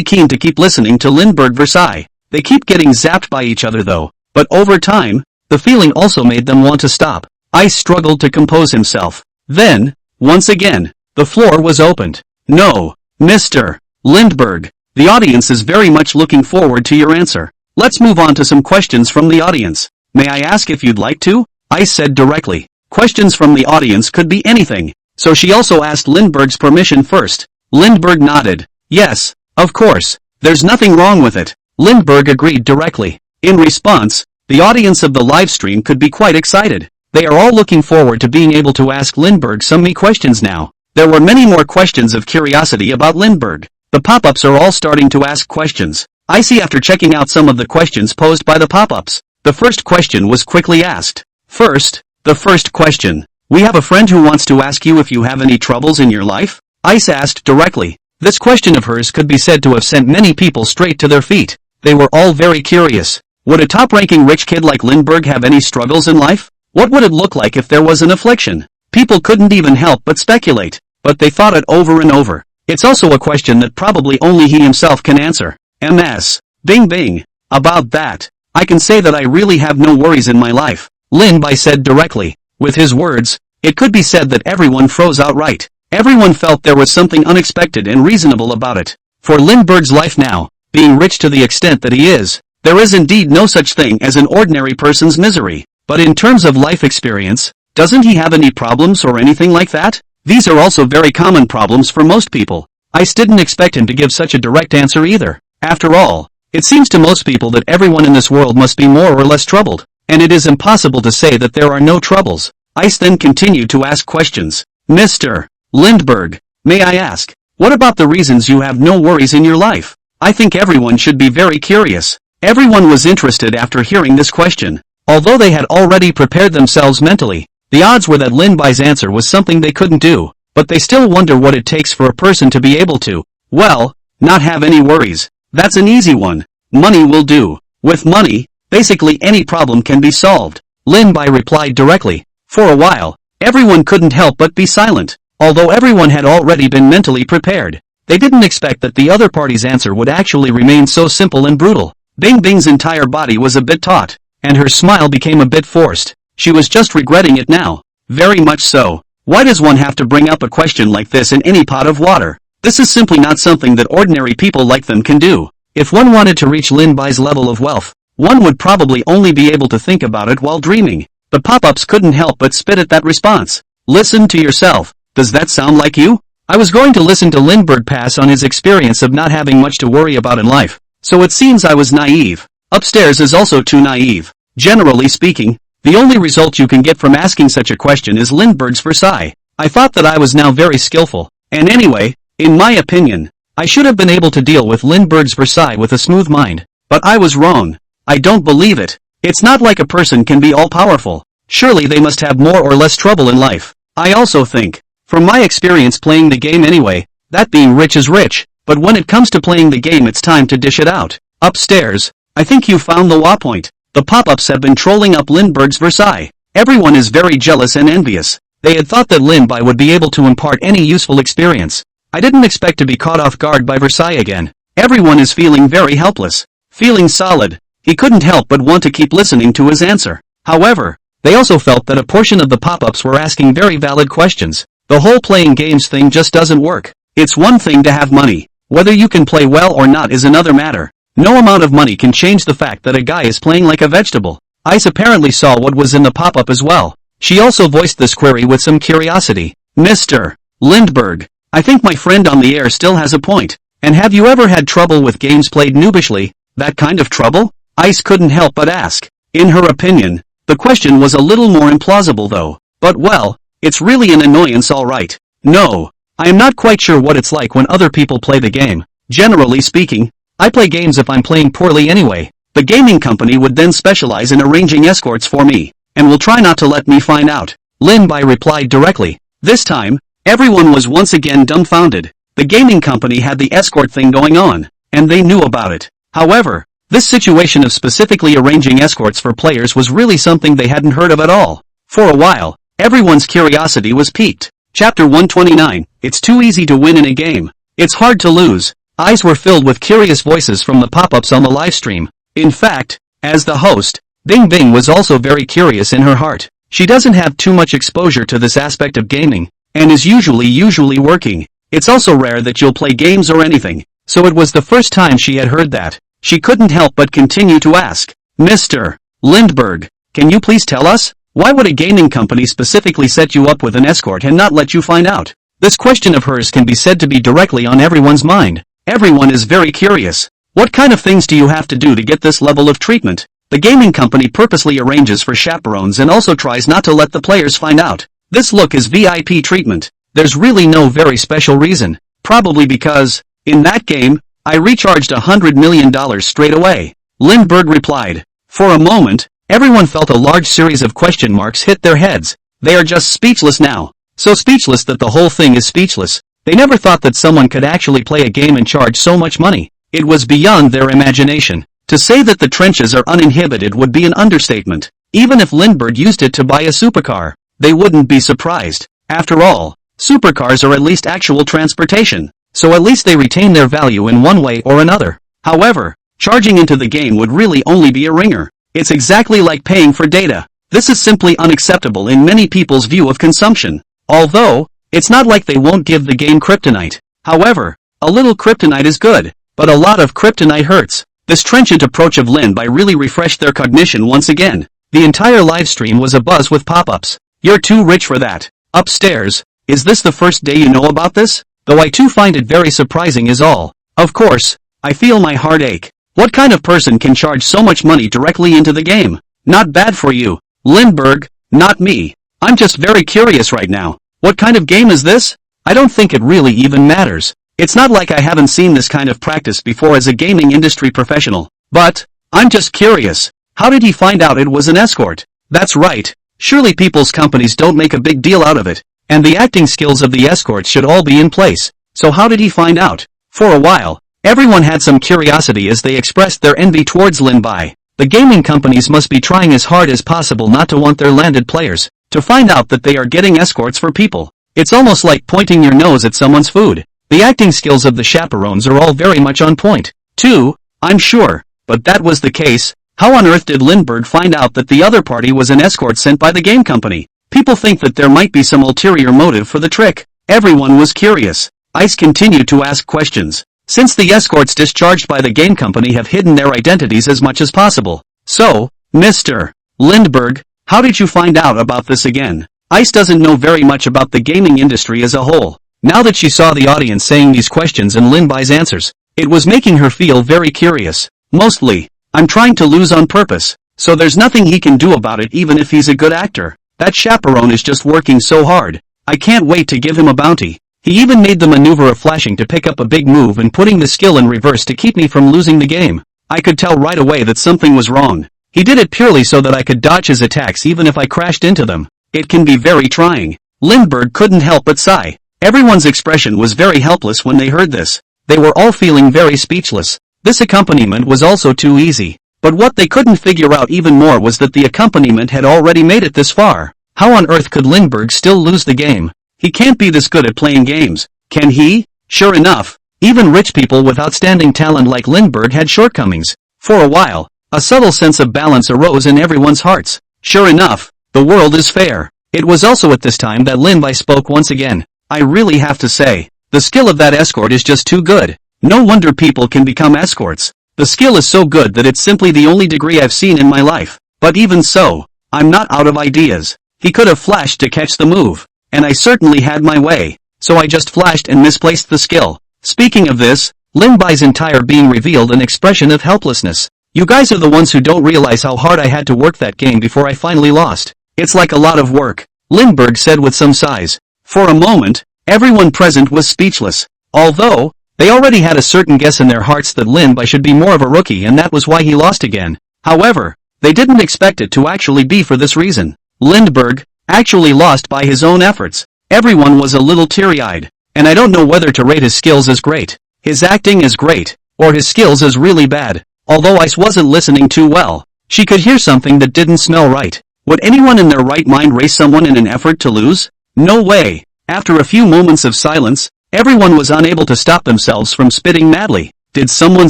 keen to keep listening to Lindbergh Versailles. They keep getting zapped by each other though, but over time, the feeling also made them want to stop. Ice struggled to compose himself. Then, once again, the floor was opened. No, Mr. Lindbergh, the audience is very much looking forward to your answer. Let's move on to some questions from the audience. May I ask if you'd like to? Ice said directly. Questions from the audience could be anything, so she also asked Lindbergh's permission first. Lindbergh nodded. Yes, of course, there's nothing wrong with it. Lindbergh agreed directly. In response, the audience of the live stream could be quite excited. They are all looking forward to being able to ask Lindbergh some questions now. There were many more questions of curiosity about Lindbergh. The pop-ups are all starting to ask questions. I see after checking out some of the questions posed by the pop-ups. The first question was quickly asked. The first question. We have a friend who wants to ask you if you have any troubles in your life? Ice asked directly. This question of hers could be said to have sent many people straight to their feet. They were all very curious. Would a top-ranking rich kid like Lindbergh have any struggles in life? What would it look like if there was an affliction? People couldn't even help but speculate, but they thought it over and over. It's also a question that probably only he himself can answer. MS. Bing Bing. About that, I can say that I really have no worries in my life, Lindbergh said directly. With his words, it could be said that everyone froze outright. Everyone felt there was something unexpected and reasonable about it. For Lindbergh's life now, being rich to the extent that he is, there is indeed no such thing as an ordinary person's misery. But in terms of life experience, doesn't he have any problems or anything like that? These are also very common problems for most people. Ice didn't expect him to give such a direct answer either. After all, it seems to most people that everyone in this world must be more or less troubled, and it is impossible to say that there are no troubles. Ice then continued to ask questions. Mr. Lindbergh, may I ask, what about the reasons you have no worries in your life? I think everyone should be very curious. Everyone was interested after hearing this question. Although they had already prepared themselves mentally, the odds were that Lindbergh's answer was something they couldn't do, but they still wonder what it takes for a person to be able to, well, not have any worries. That's an easy one. Money will do. With money, Basically any problem can be solved. Lin Bai replied directly. For a while, everyone couldn't help but be silent. Although everyone had already been mentally prepared, they didn't expect that the other party's answer would actually remain so simple and brutal. Bing Bing's entire body was a bit taut, and her smile became a bit forced. She was just regretting it now. Very much so. Why does one have to bring up a question like this in any pot of water? This is simply not something that ordinary people like them can do. If one wanted to reach Lin Bai's level of wealth, one would probably only be able to think about it while dreaming. The pop-ups couldn't help but spit at that response. Listen to yourself. Does that sound like you? I was going to listen to Lindbergh pass on his experience of not having much to worry about in life, so it seems I was naive. Upstairs is also too naive. Generally speaking, the only result you can get from asking such a question is Lindbergh's Versailles. I thought that I was now very skillful, and anyway, in my opinion, I should have been able to deal with Lindbergh's Versailles with a smooth mind, but I was wrong. I don't believe it. It's not like a person can be all-powerful. Surely they must have more or less trouble in life. I also think, from my experience playing the game anyway, that being rich is rich, but when it comes to playing the game it's time to dish it out. Upstairs, I think you found the wa point. The pop-ups have been trolling up Lindbergh's Versailles. Everyone is very jealous and envious. They had thought that Lin Bai would be able to impart any useful experience. I didn't expect to be caught off guard by Versailles again. Everyone is feeling very helpless. Feeling solid. He couldn't help but want to keep listening to his answer. However, they also felt that a portion of the pop-ups were asking very valid questions. The whole playing games thing just doesn't work. It's one thing to have money. Whether you can play well or not is another matter. No amount of money can change the fact that a guy is playing like a vegetable. Ice apparently saw what was in the pop-up as well. She also voiced this query with some curiosity. Mr. Lindbergh, I think my friend on the air still has a point. And have you ever had trouble with games played noobishly? That kind of trouble? Ice couldn't help but ask. In her opinion, the question was a little more implausible though. But well, it's really an annoyance alright. No, I am not quite sure what it's like when other people play the game. Generally speaking, I play games if I'm playing poorly anyway. The gaming company would then specialize in arranging escorts for me, and will try not to let me find out. Lin Bai replied directly. This time, everyone was once again dumbfounded. The gaming company had the escort thing going on, and they knew about it. However, this situation of specifically arranging escorts for players was really something they hadn't heard of at all. For a while, everyone's curiosity was piqued. Chapter 129, It's too easy to win in a game. It's hard to lose. Eyes were filled with curious voices from the pop-ups on the live stream. In fact, as the host, Bing Bing was also very curious in her heart. She doesn't have too much exposure to this aspect of gaming, and is usually working. It's also rare that you'll play games or anything, so it was the first time she had heard that. She couldn't help but continue to ask, Mr. Lindbergh, can you please tell us? Why would a gaming company specifically set you up with an escort and not let you find out? This question of hers can be said to be directly on everyone's mind. Everyone is very curious. What kind of things do you have to do to get this level of treatment? The gaming company purposely arranges for chaperones and also tries not to let the players find out. This look is VIP treatment. There's really no very special reason. Probably because, in that game, I recharged $100 million straight away. Lindbergh replied. For a moment, everyone felt a large series of question marks hit their heads. They are just speechless now. So speechless that the whole thing is speechless. They never thought that someone could actually play a game and charge so much money. It was beyond their imagination. To say that the trenches are uninhibited would be an understatement. Even if Lindbergh used it to buy a supercar, they wouldn't be surprised. After all, supercars are at least actual transportation, so at least they retain their value in one way or another. However, charging into the game would really only be a ringer. It's exactly like paying for data. This is simply unacceptable in many people's view of consumption. Although, it's not like they won't give the game kryptonite. However, a little kryptonite is good, but a lot of kryptonite hurts. This trenchant approach of Lin Bai really refreshed their cognition once again. The entire livestream was abuzz with pop-ups. You're too rich for that. Upstairs, is this the first day you know about this? Though I too find it very surprising is all. Of course, I feel my heart ache. What kind of person can charge so much money directly into the game? Not bad for you, Lindbergh, not me. I'm just very curious right now. What kind of game is this? I don't think it really even matters. It's not like I haven't seen this kind of practice before as a gaming industry professional. But, I'm just curious. How did he find out it was an escort? That's right. Surely people's companies don't make a big deal out of it. And the acting skills of the escorts should all be in place. So how did he find out? For a while, everyone had some curiosity as they expressed their envy towards Lin Bai. The gaming companies must be trying as hard as possible not to want their landed players to find out that they are getting escorts for people. It's almost like pointing your nose at someone's food. The acting skills of the chaperones are all very much on point, too, I'm sure. But that was the case. How on earth did Lindbergh find out that the other party was an escort sent by the game company? People think that there might be some ulterior motive for the trick. Everyone was curious. Ice continued to ask questions, since the escorts discharged by the game company have hidden their identities as much as possible. So, Mr. Lindbergh, how did you find out about this again? Ice doesn't know very much about the gaming industry as a whole. Now that she saw the audience saying these questions and Lin-Bai's answers, it was making her feel very curious. Mostly, I'm trying to lose on purpose, so there's nothing he can do about it even if he's a good actor. That chaperone is just working so hard. I can't wait to give him a bounty. He even made the maneuver of flashing to pick up a big move and putting the skill in reverse to keep me from losing the game. I could tell right away that something was wrong. He did it purely so that I could dodge his attacks even if I crashed into them. It can be very trying. Lindbergh couldn't help but sigh. Everyone's expression was very helpless when they heard this. They were all feeling very speechless. This accompaniment was also too easy. But what they couldn't figure out even more was that the accompaniment had already made it this far. How on earth could Lindbergh still lose the game? He can't be this good at playing games, can he? Sure enough, even rich people with outstanding talent like Lindbergh had shortcomings. For a while, a subtle sense of balance arose in everyone's hearts. Sure enough, the world is fair. It was also at this time that Lin-Bai spoke once again. I really have to say, the skill of that escort is just too good. No wonder people can become escorts. The skill is so good that it's simply the only degree I've seen in my life. But even so, I'm not out of ideas. He could have flashed to catch the move. And I certainly had my way. So I just flashed and misplaced the skill. Speaking of this, Lin-Bai's entire being revealed an expression of helplessness. You guys are the ones who don't realize how hard I had to work that game before I finally lost. It's like a lot of work, Lindbergh said with some sighs. For a moment, everyone present was speechless. Although, they already had a certain guess in their hearts that Lin-Bai should be more of a rookie and that was why he lost again. However, they didn't expect it to actually be for this reason. Lindbergh actually lost by his own efforts. Everyone was a little teary-eyed, and I don't know whether to rate his skills as great, his acting as great, or his skills as really bad. Although Ice wasn't listening too well, she could hear something that didn't smell right. Would anyone in their right mind race someone in an effort to lose? No way. After a few moments of silence, everyone was unable to stop themselves from spitting madly. Did someone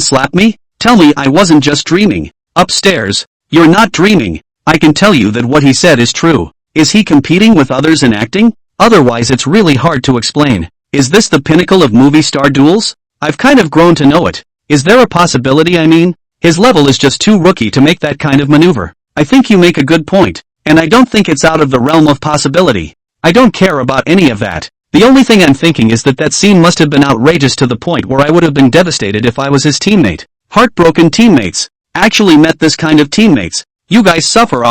slap me? Tell me I wasn't just dreaming. Upstairs, you're not dreaming. I can tell you that what he said is true. Is he competing with others in acting? Otherwise it's really hard to explain. Is this the pinnacle of movie star duels? I've kind of grown to know it. Is there a possibility I mean? His level is just too rookie to make that kind of maneuver. I think you make a good point, and I don't think it's out of the realm of possibility. I don't care about any of that. The only thing I'm thinking is that that scene must have been outrageous to the point where I would have been devastated if I was his teammate. Heartbroken teammates. Actually met this kind of teammates. You guys suffer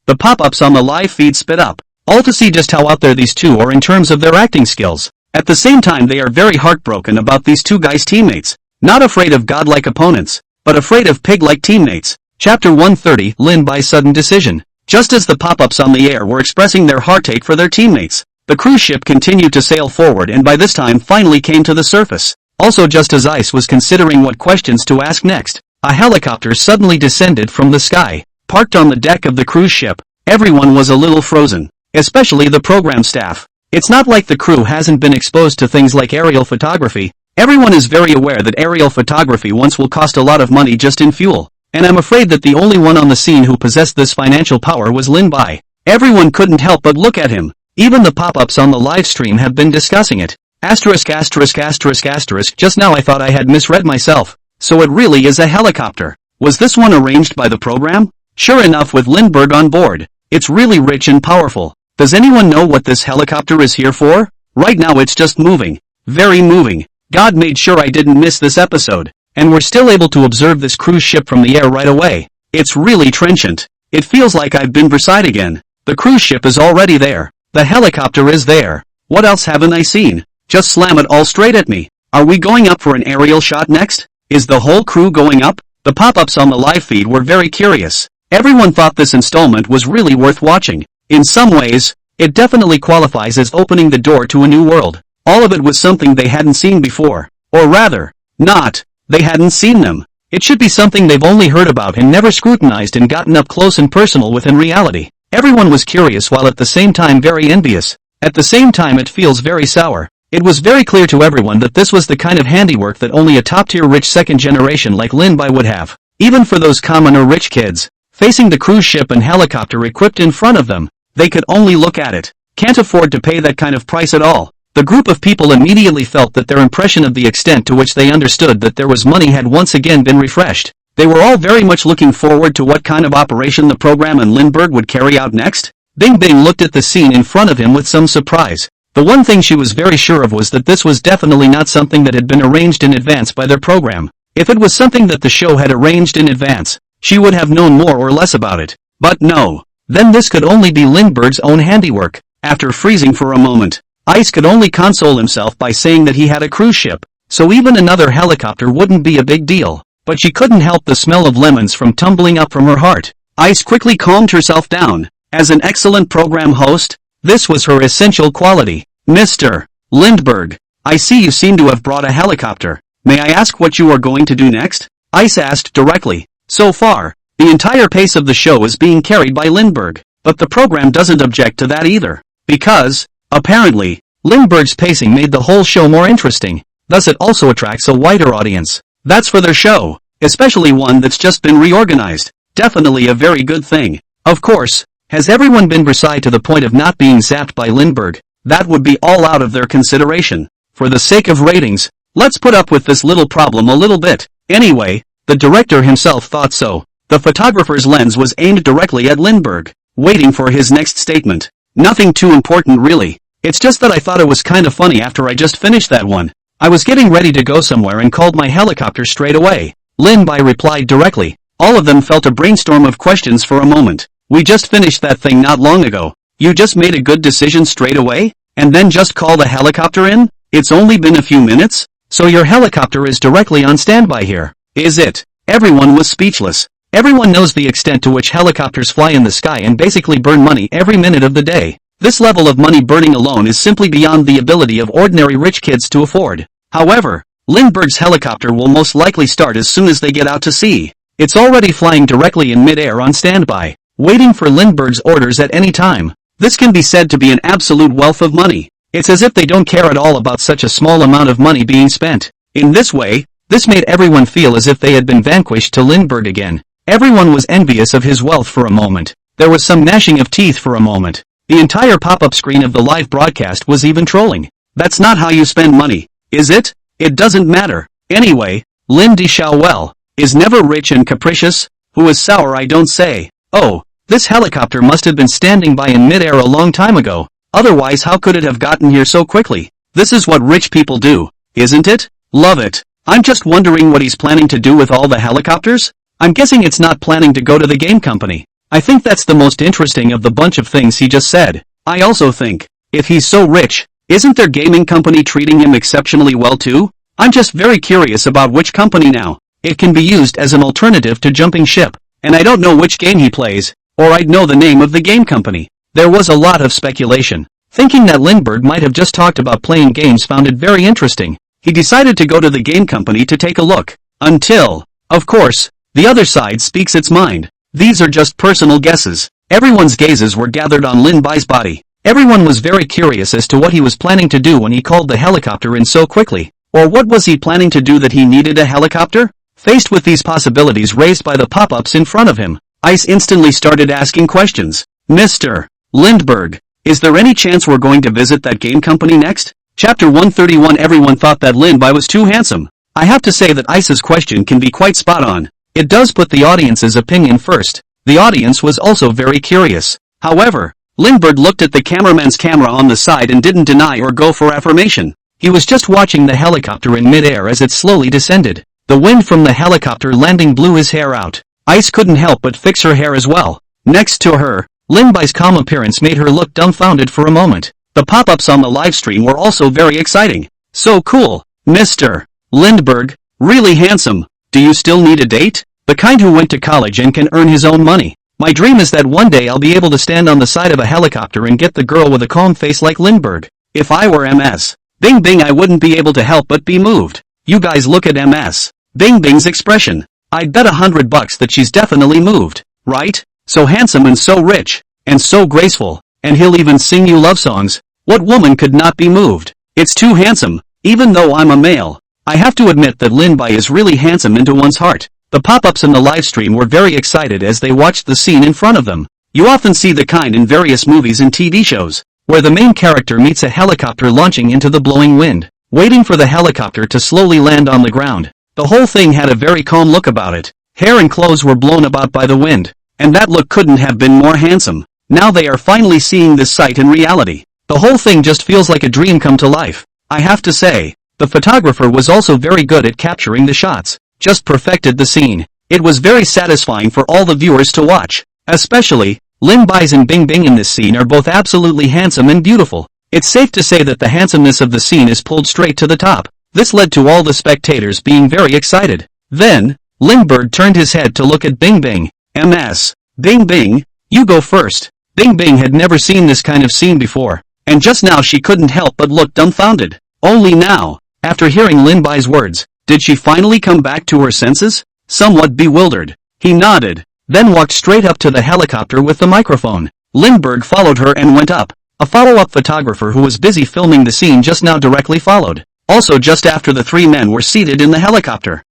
The pop-ups on the live feed spit up. All to see just how out there these two are in terms of their acting skills. At the same time they are very heartbroken about these two guys' teammates. Not afraid of godlike opponents, but afraid of pig-like teammates. Chapter 130, Lin-Bai's sudden decision. Just as the pop-ups on the air were expressing their heartache for their teammates, the cruise ship continued to sail forward and by this time finally came to the surface. Also just as Ice was considering what questions to ask next, a helicopter suddenly descended from the sky, parked on the deck of the cruise ship. Everyone was a little frozen, especially the program staff. It's not like the crew hasn't been exposed to things like aerial photography. Everyone is very aware that aerial photography once will cost a lot of money just in fuel. And I'm afraid that the only one on the scene who possessed this financial power was Lin-Bai. Everyone couldn't help but look at him. Even the pop-ups on the live stream have been discussing it. Asterisk asterisk asterisk asterisk. Just now I thought I had misread myself. So it really is a helicopter. Was this one arranged by the program? Sure enough, with Lindbergh on board. It's really rich and powerful. Does anyone know what this helicopter is here for? Right now it's just moving. Very moving. God made sure I didn't miss this episode. And we're still able to observe this cruise ship from the air right away. It's really trenchant. It feels like I've been Versailles again. The cruise ship is already there. The helicopter is there. What else haven't I seen? Just slam it all straight at me. Are we going up for an aerial shot next? Is the whole crew going up? The pop-ups on the live feed were very curious. Everyone thought this installment was really worth watching. In some ways, it definitely qualifies as opening the door to a new world. All of it was something they hadn't seen before. Or rather, not. They hadn't seen them. It should be something they've only heard about and never scrutinized and gotten up close and personal with in reality. Everyone was curious while at the same time very envious. At the same time it feels very sour. It was very clear to everyone that this was the kind of handiwork that only a top-tier rich second generation like Lin Bai would have. Even for those common or rich kids, facing the cruise ship and helicopter equipped in front of them, they could only look at it. Can't afford to pay that kind of price at all. The group of people immediately felt that their impression of the extent to which they understood that there was money had once again been refreshed. They were all very much looking forward to what kind of operation the program and Lindbergh would carry out next. Bing Bing looked at the scene in front of him with some surprise. The one thing she was very sure of was that this was definitely not something that had been arranged in advance by their program. If it was something that the show had arranged in advance, she would have known more or less about it. But no. Then this could only be Lindbergh's own handiwork. After freezing for a moment, Ice could only console himself by saying that he had a cruise ship, so even another helicopter wouldn't be a big deal. But she couldn't help the smell of lemons from tumbling up from her heart. Ice quickly calmed herself down. As an excellent program host, this was her essential quality. Mr. Lindbergh, I see you seem to have brought a helicopter. May I ask what you are going to do next? Ice asked directly. So far, the entire pace of the show is being carried by Lindbergh, but the program doesn't object to that either. Because, apparently, Lindbergh's pacing made the whole show more interesting, thus it also attracts a wider audience. That's for their show, especially one that's just been reorganized. Definitely a very good thing. Of course, has everyone been beside to the point of not being zapped by Lindbergh? That would be all out of their consideration. For the sake of ratings, let's put up with this little problem a little bit. Anyway, the director himself thought so. The photographer's lens was aimed directly at Lindbergh, waiting for his next statement. Nothing too important really. It's just that I thought it was kinda funny after I just finished that one. I was getting ready to go somewhere and called my helicopter straight away. Lin Bai replied directly. All of them felt a brainstorm of questions for a moment. We just finished that thing not long ago. You just made a good decision straight away? And then just call the helicopter in? It's only been a few minutes? So your helicopter is directly on standby here, is it? Everyone was speechless. Everyone knows the extent to which helicopters fly in the sky and basically burn money every minute of the day. This level of money burning alone is simply beyond the ability of ordinary rich kids to afford. However, Lindbergh's helicopter will most likely start as soon as they get out to sea. It's already flying directly in mid-air on standby, waiting for Lindbergh's orders at any time. This can be said to be an absolute wealth of money. It's as if they don't care at all about such a small amount of money being spent. In this way, this made everyone feel as if they had been vanquished to Lindbergh again. Everyone was envious of his wealth for a moment. There was some gnashing of teeth for a moment. The entire pop-up screen of the live broadcast was even trolling. That's not how you spend money, is it? It doesn't matter. Anyway, Lin Di Xiaowell is never rich and capricious. Who is sour I don't say. Oh, this helicopter must have been standing by in mid-air a long time ago. Otherwise how could it have gotten here so quickly? This is what rich people do, isn't it? Love it. I'm just wondering what he's planning to do with all the helicopters? I'm guessing it's not planning to go to the game company. I think that's the most interesting of the bunch of things he just said. I also think, if he's so rich, isn't their gaming company treating him exceptionally well too? I'm just very curious about which company now. It can be used as an alternative to jumping ship, and I don't know which game he plays, or I'd know the name of the game company. There was a lot of speculation. Thinking that Lindbergh might have just talked about playing games found it very interesting. He decided to go to the game company to take a look. Until, of course, the other side speaks its mind. These are just personal guesses. Everyone's gazes were gathered on Lin Bai's body. Everyone was very curious as to what he was planning to do when he called the helicopter in so quickly. Or what was he planning to do that he needed a helicopter? Faced with these possibilities raised by the pop-ups in front of him, Ice instantly started asking questions. Mr. Lindbergh, is there any chance we're going to visit that game company next? Chapter 131. Everyone thought that Lin Bai was too handsome. I have to say that Ice's question can be quite spot on. It does put the audience's opinion first. The audience was also very curious. However, Lindbergh looked at the cameraman's camera on the side and didn't deny or go for affirmation. He was just watching the helicopter in mid-air as it slowly descended. The wind from the helicopter landing blew his hair out. Ice couldn't help but fix her hair as well. Next to her, Lin Bai's calm appearance made her look dumbfounded for a moment. The pop-ups on the livestream were also very exciting. So cool. Mr. Lindbergh, really handsome. Do you still need a date? The kind who went to college and can earn his own money. My dream is that one day I'll be able to stand on the side of a helicopter and get the girl with a calm face like Lindbergh. If I were MS. Bing Bing, I wouldn't be able to help but be moved. You guys look at MS. Bing Bing's expression. I'd bet $100 that she's definitely moved, right? So handsome and so rich, and so graceful, and he'll even sing you love songs. What woman could not be moved? It's too handsome, even though I'm a male. I have to admit that Lin Bai is really handsome into one's heart. The pop-ups in the livestream were very excited as they watched the scene in front of them. You often see the kind in various movies and TV shows, where the main character meets a helicopter launching into the blowing wind, waiting for the helicopter to slowly land on the ground. The whole thing had a very calm look about it. Hair and clothes were blown about by the wind, and that look couldn't have been more handsome. Now they are finally seeing this sight in reality. The whole thing just feels like a dream come to life. I have to say, the photographer was also very good at capturing the shots, just perfected the scene. It was very satisfying for all the viewers to watch. Especially, Lin Bai's and Bing Bing in this scene are both absolutely handsome and beautiful. It's safe to say that the handsomeness of the scene is pulled straight to the top. This led to all the spectators being very excited. Then, Lindbergh turned his head to look at Bing Bing. MS. Bing Bing, you go first. Bing Bing had never seen this kind of scene before, and just now she couldn't help but look dumbfounded. Only now, after hearing Lin Bai's words, did she finally come back to her senses? Somewhat bewildered, he nodded, then walked straight up to the helicopter with the microphone. Lindbergh followed her and went up. A follow-up photographer who was busy filming the scene just now directly followed. Also just after the three men were seated in the helicopter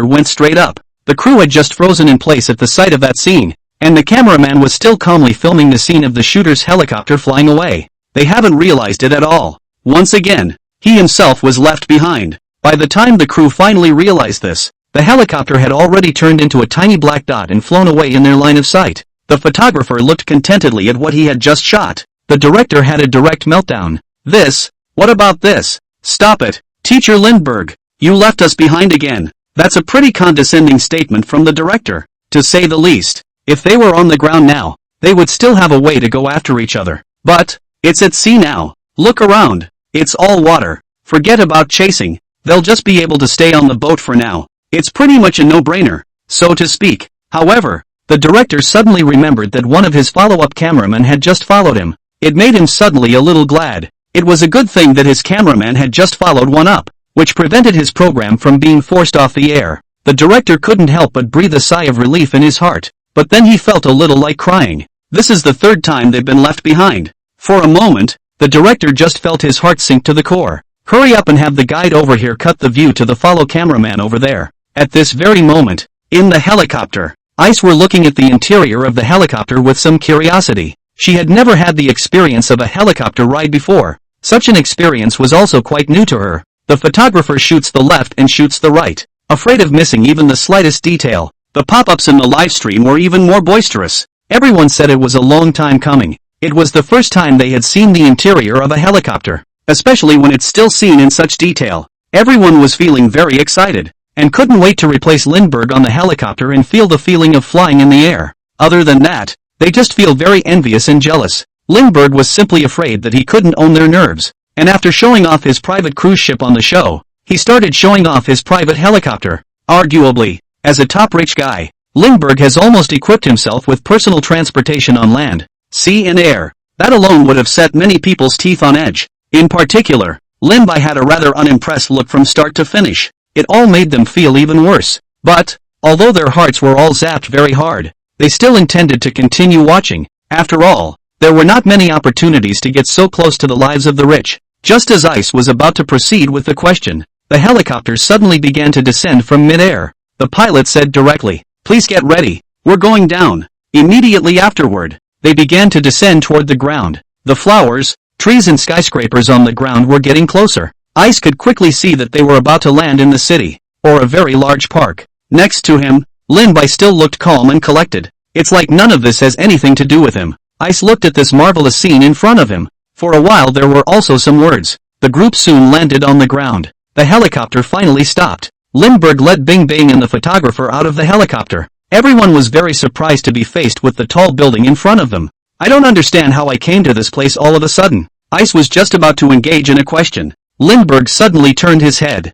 went straight up. The crew had just frozen in place at the sight of that scene, and the cameraman was still calmly filming the scene of the shooter's helicopter flying away. They haven't realized it at all. Once again, he himself was left behind. By the time the crew finally realized this, the helicopter had already turned into a tiny black dot and flown away in their line of sight. The photographer looked contentedly at what he had just shot. The director had a direct meltdown. What about this? Stop it, Teacher Lindbergh. You left us behind again. That's a pretty condescending statement from the director, to say the least. If they were on the ground now, they would still have a way to go after each other. But, it's at sea now. Look around. It's all water. Forget about chasing. They'll just be able to stay on the boat for now. It's pretty much a no-brainer, so to speak. However, the director suddenly remembered that one of his follow-up cameramen had just followed him. It made him suddenly a little glad. It was a good thing that his cameraman had just followed one up, which prevented his program from being forced off the air. The director couldn't help but breathe a sigh of relief in his heart, but then he felt a little like crying. This is the third time they've been left behind. For a moment, the director just felt his heart sink to the core. Hurry up and have the guide over here cut the view to the follow cameraman over there. At this very moment, in the helicopter, Ice were looking at the interior of the helicopter with some curiosity. She had never had the experience of a helicopter ride before. Such an experience was also quite new to her. The photographer shoots the left and shoots the right, afraid of missing even the slightest detail. The pop-ups in the live stream were even more boisterous. Everyone said it was a long time coming. It was the first time they had seen the interior of a helicopter, especially when it's still seen in such detail. Everyone was feeling very excited, and couldn't wait to replace Lindbergh on the helicopter and feel the feeling of flying in the air. Other than that, they just feel very envious and jealous. Lindbergh was simply afraid that he couldn't own their nerves, and after showing off his private cruise ship on the show, he started showing off his private helicopter. Arguably, as a top rich guy, Lindbergh has almost equipped himself with personal transportation on land, sea and air. That alone would have set many people's teeth on edge. In particular, Lin Bai had a rather unimpressed look from start to finish. It all made them feel even worse. But, although their hearts were all zapped very hard, they still intended to continue watching. After all, there were not many opportunities to get so close to the lives of the rich. Just as Ice was about to proceed with the question, the helicopter suddenly began to descend from mid-air. The pilot said directly, "Please get ready, we're going down." Immediately afterward, they began to descend toward the ground. The flowers, trees and skyscrapers on the ground were getting closer. Ice could quickly see that they were about to land in the city, or a very large park. Next to him, Lin Bai still looked calm and collected. It's like none of this has anything to do with him. Ice looked at this marvelous scene in front of him. For a while there were also some words. The group soon landed on the ground. The helicopter finally stopped. Lindbergh let Bing Bing and the photographer out of the helicopter. Everyone was very surprised to be faced with the tall building in front of them. "I don't understand how I came to this place all of a sudden." Ice was just about to engage in a question. Lindbergh suddenly turned his head.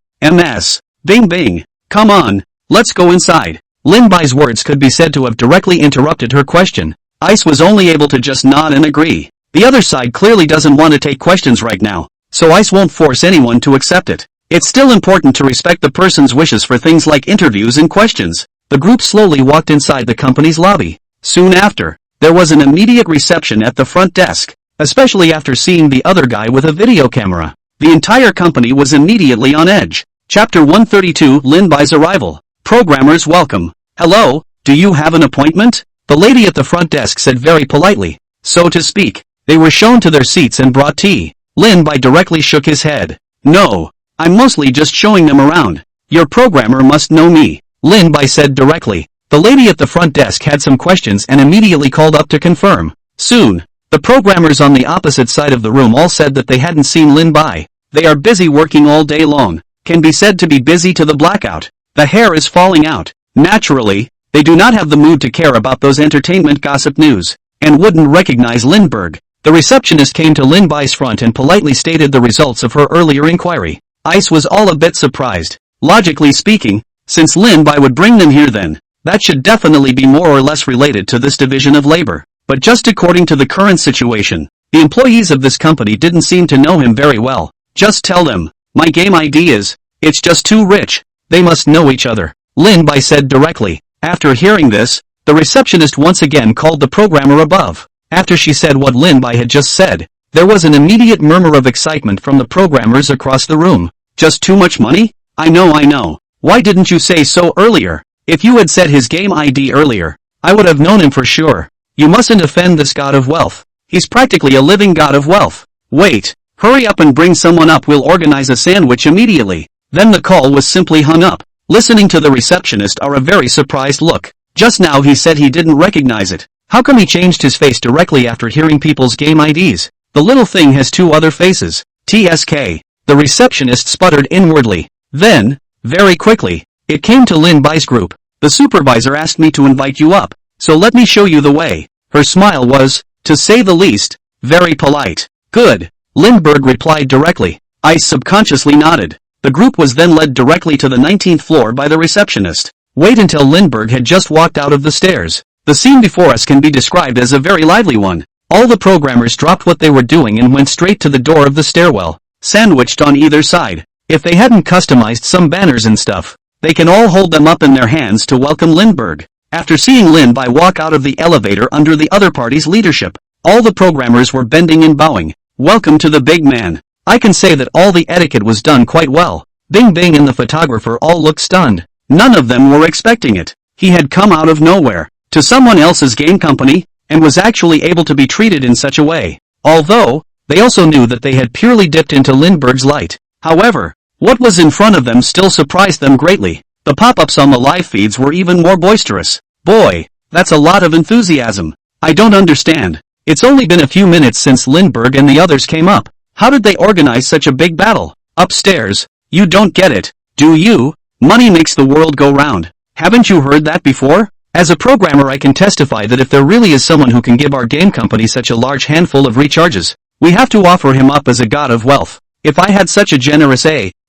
Bing Bing, come on, let's go inside." Lin Bai's words could be said to have directly interrupted her question. Ice was only able to just nod and agree. The other side clearly doesn't want to take questions right now, so Ice won't force anyone to accept it. It's still important to respect the person's wishes for things like interviews and questions. The group slowly walked inside the company's lobby. Soon after, there was an immediate reception at the front desk, especially after seeing the other guy with a video camera. The entire company was immediately on edge. Chapter 132, Lin Bai's arrival. Programmers welcome. Hello, do you have an appointment? The lady at the front desk said very politely. So to speak. They were shown to their seats and brought tea. Lin Bai directly shook his head. No, I'm mostly just showing them around. Your programmer must know me, Lin Bai said directly. The lady at the front desk had some questions and immediately called up to confirm. Soon, the programmers on the opposite side of the room all said that they hadn't seen Lin Bai. They are busy working all day long. Can be said to be busy to the blackout. The hair is falling out. Naturally, they do not have the mood to care about those entertainment gossip news, and wouldn't recognize Lindbergh. The receptionist came to Lin Bai's front and politely stated the results of her earlier inquiry. Ice was all a bit surprised. Logically speaking, since Lin Bai would bring them here then, that should definitely be more or less related to this division of labor. But just according to the current situation, the employees of this company didn't seem to know him very well. Just tell them, my game ID is, it's just too rich. They must know each other, Lin Bai said directly. After hearing this, the receptionist once again called the programmer above. After she said what Lin Bai had just said, there was an immediate murmur of excitement from the programmers across the room. Just too much money? I know. Why didn't you say so earlier? If you had said his game ID earlier, I would have known him for sure. You mustn't offend this god of wealth. He's practically a living god of wealth. Wait, hurry up and bring someone up. We'll organize a sandwich immediately. Then the call was simply hung up. Listening to the receptionist are a very surprised look. Just now he said he didn't recognize it. How come he changed his face directly after hearing people's game IDs? The little thing has two other faces. TSK. The receptionist sputtered inwardly. Then, very quickly, it came to Lin Bai's group. The supervisor asked me to invite you up, so let me show you the way. Her smile was, to say the least, very polite. Good. Lindbergh replied directly. Ice subconsciously nodded. The group was then led directly to the 19th floor by the receptionist. Wait until Lindbergh had just walked out of the stairs. The scene before us can be described as a very lively one. All the programmers dropped what they were doing and went straight to the door of the stairwell, sandwiched on either side. If they hadn't customized some banners and stuff, they can all hold them up in their hands to welcome Lindbergh. After seeing Lin Bai walk out of the elevator under the other party's leadership, all the programmers were bending and bowing. Welcome to the big man. I can say that all the etiquette was done quite well. Bing Bing and the photographer all looked stunned. None of them were expecting it. He had come out of nowhere, to someone else's game company, and was actually able to be treated in such a way. Although, they also knew that they had purely dipped into Lindbergh's light. However, what was in front of them still surprised them greatly. The pop-ups on the live feeds were even more boisterous. Boy, that's a lot of enthusiasm. I don't understand. It's only been a few minutes since Lindbergh and the others came up. How did they organize such a big battle? Upstairs. You don't get it, do you? Money makes the world go round. Haven't you heard that before? As a programmer I can testify that if there really is someone who can give our game company such a large handful of recharges, we have to offer him up as a god of wealth. If I had such a generous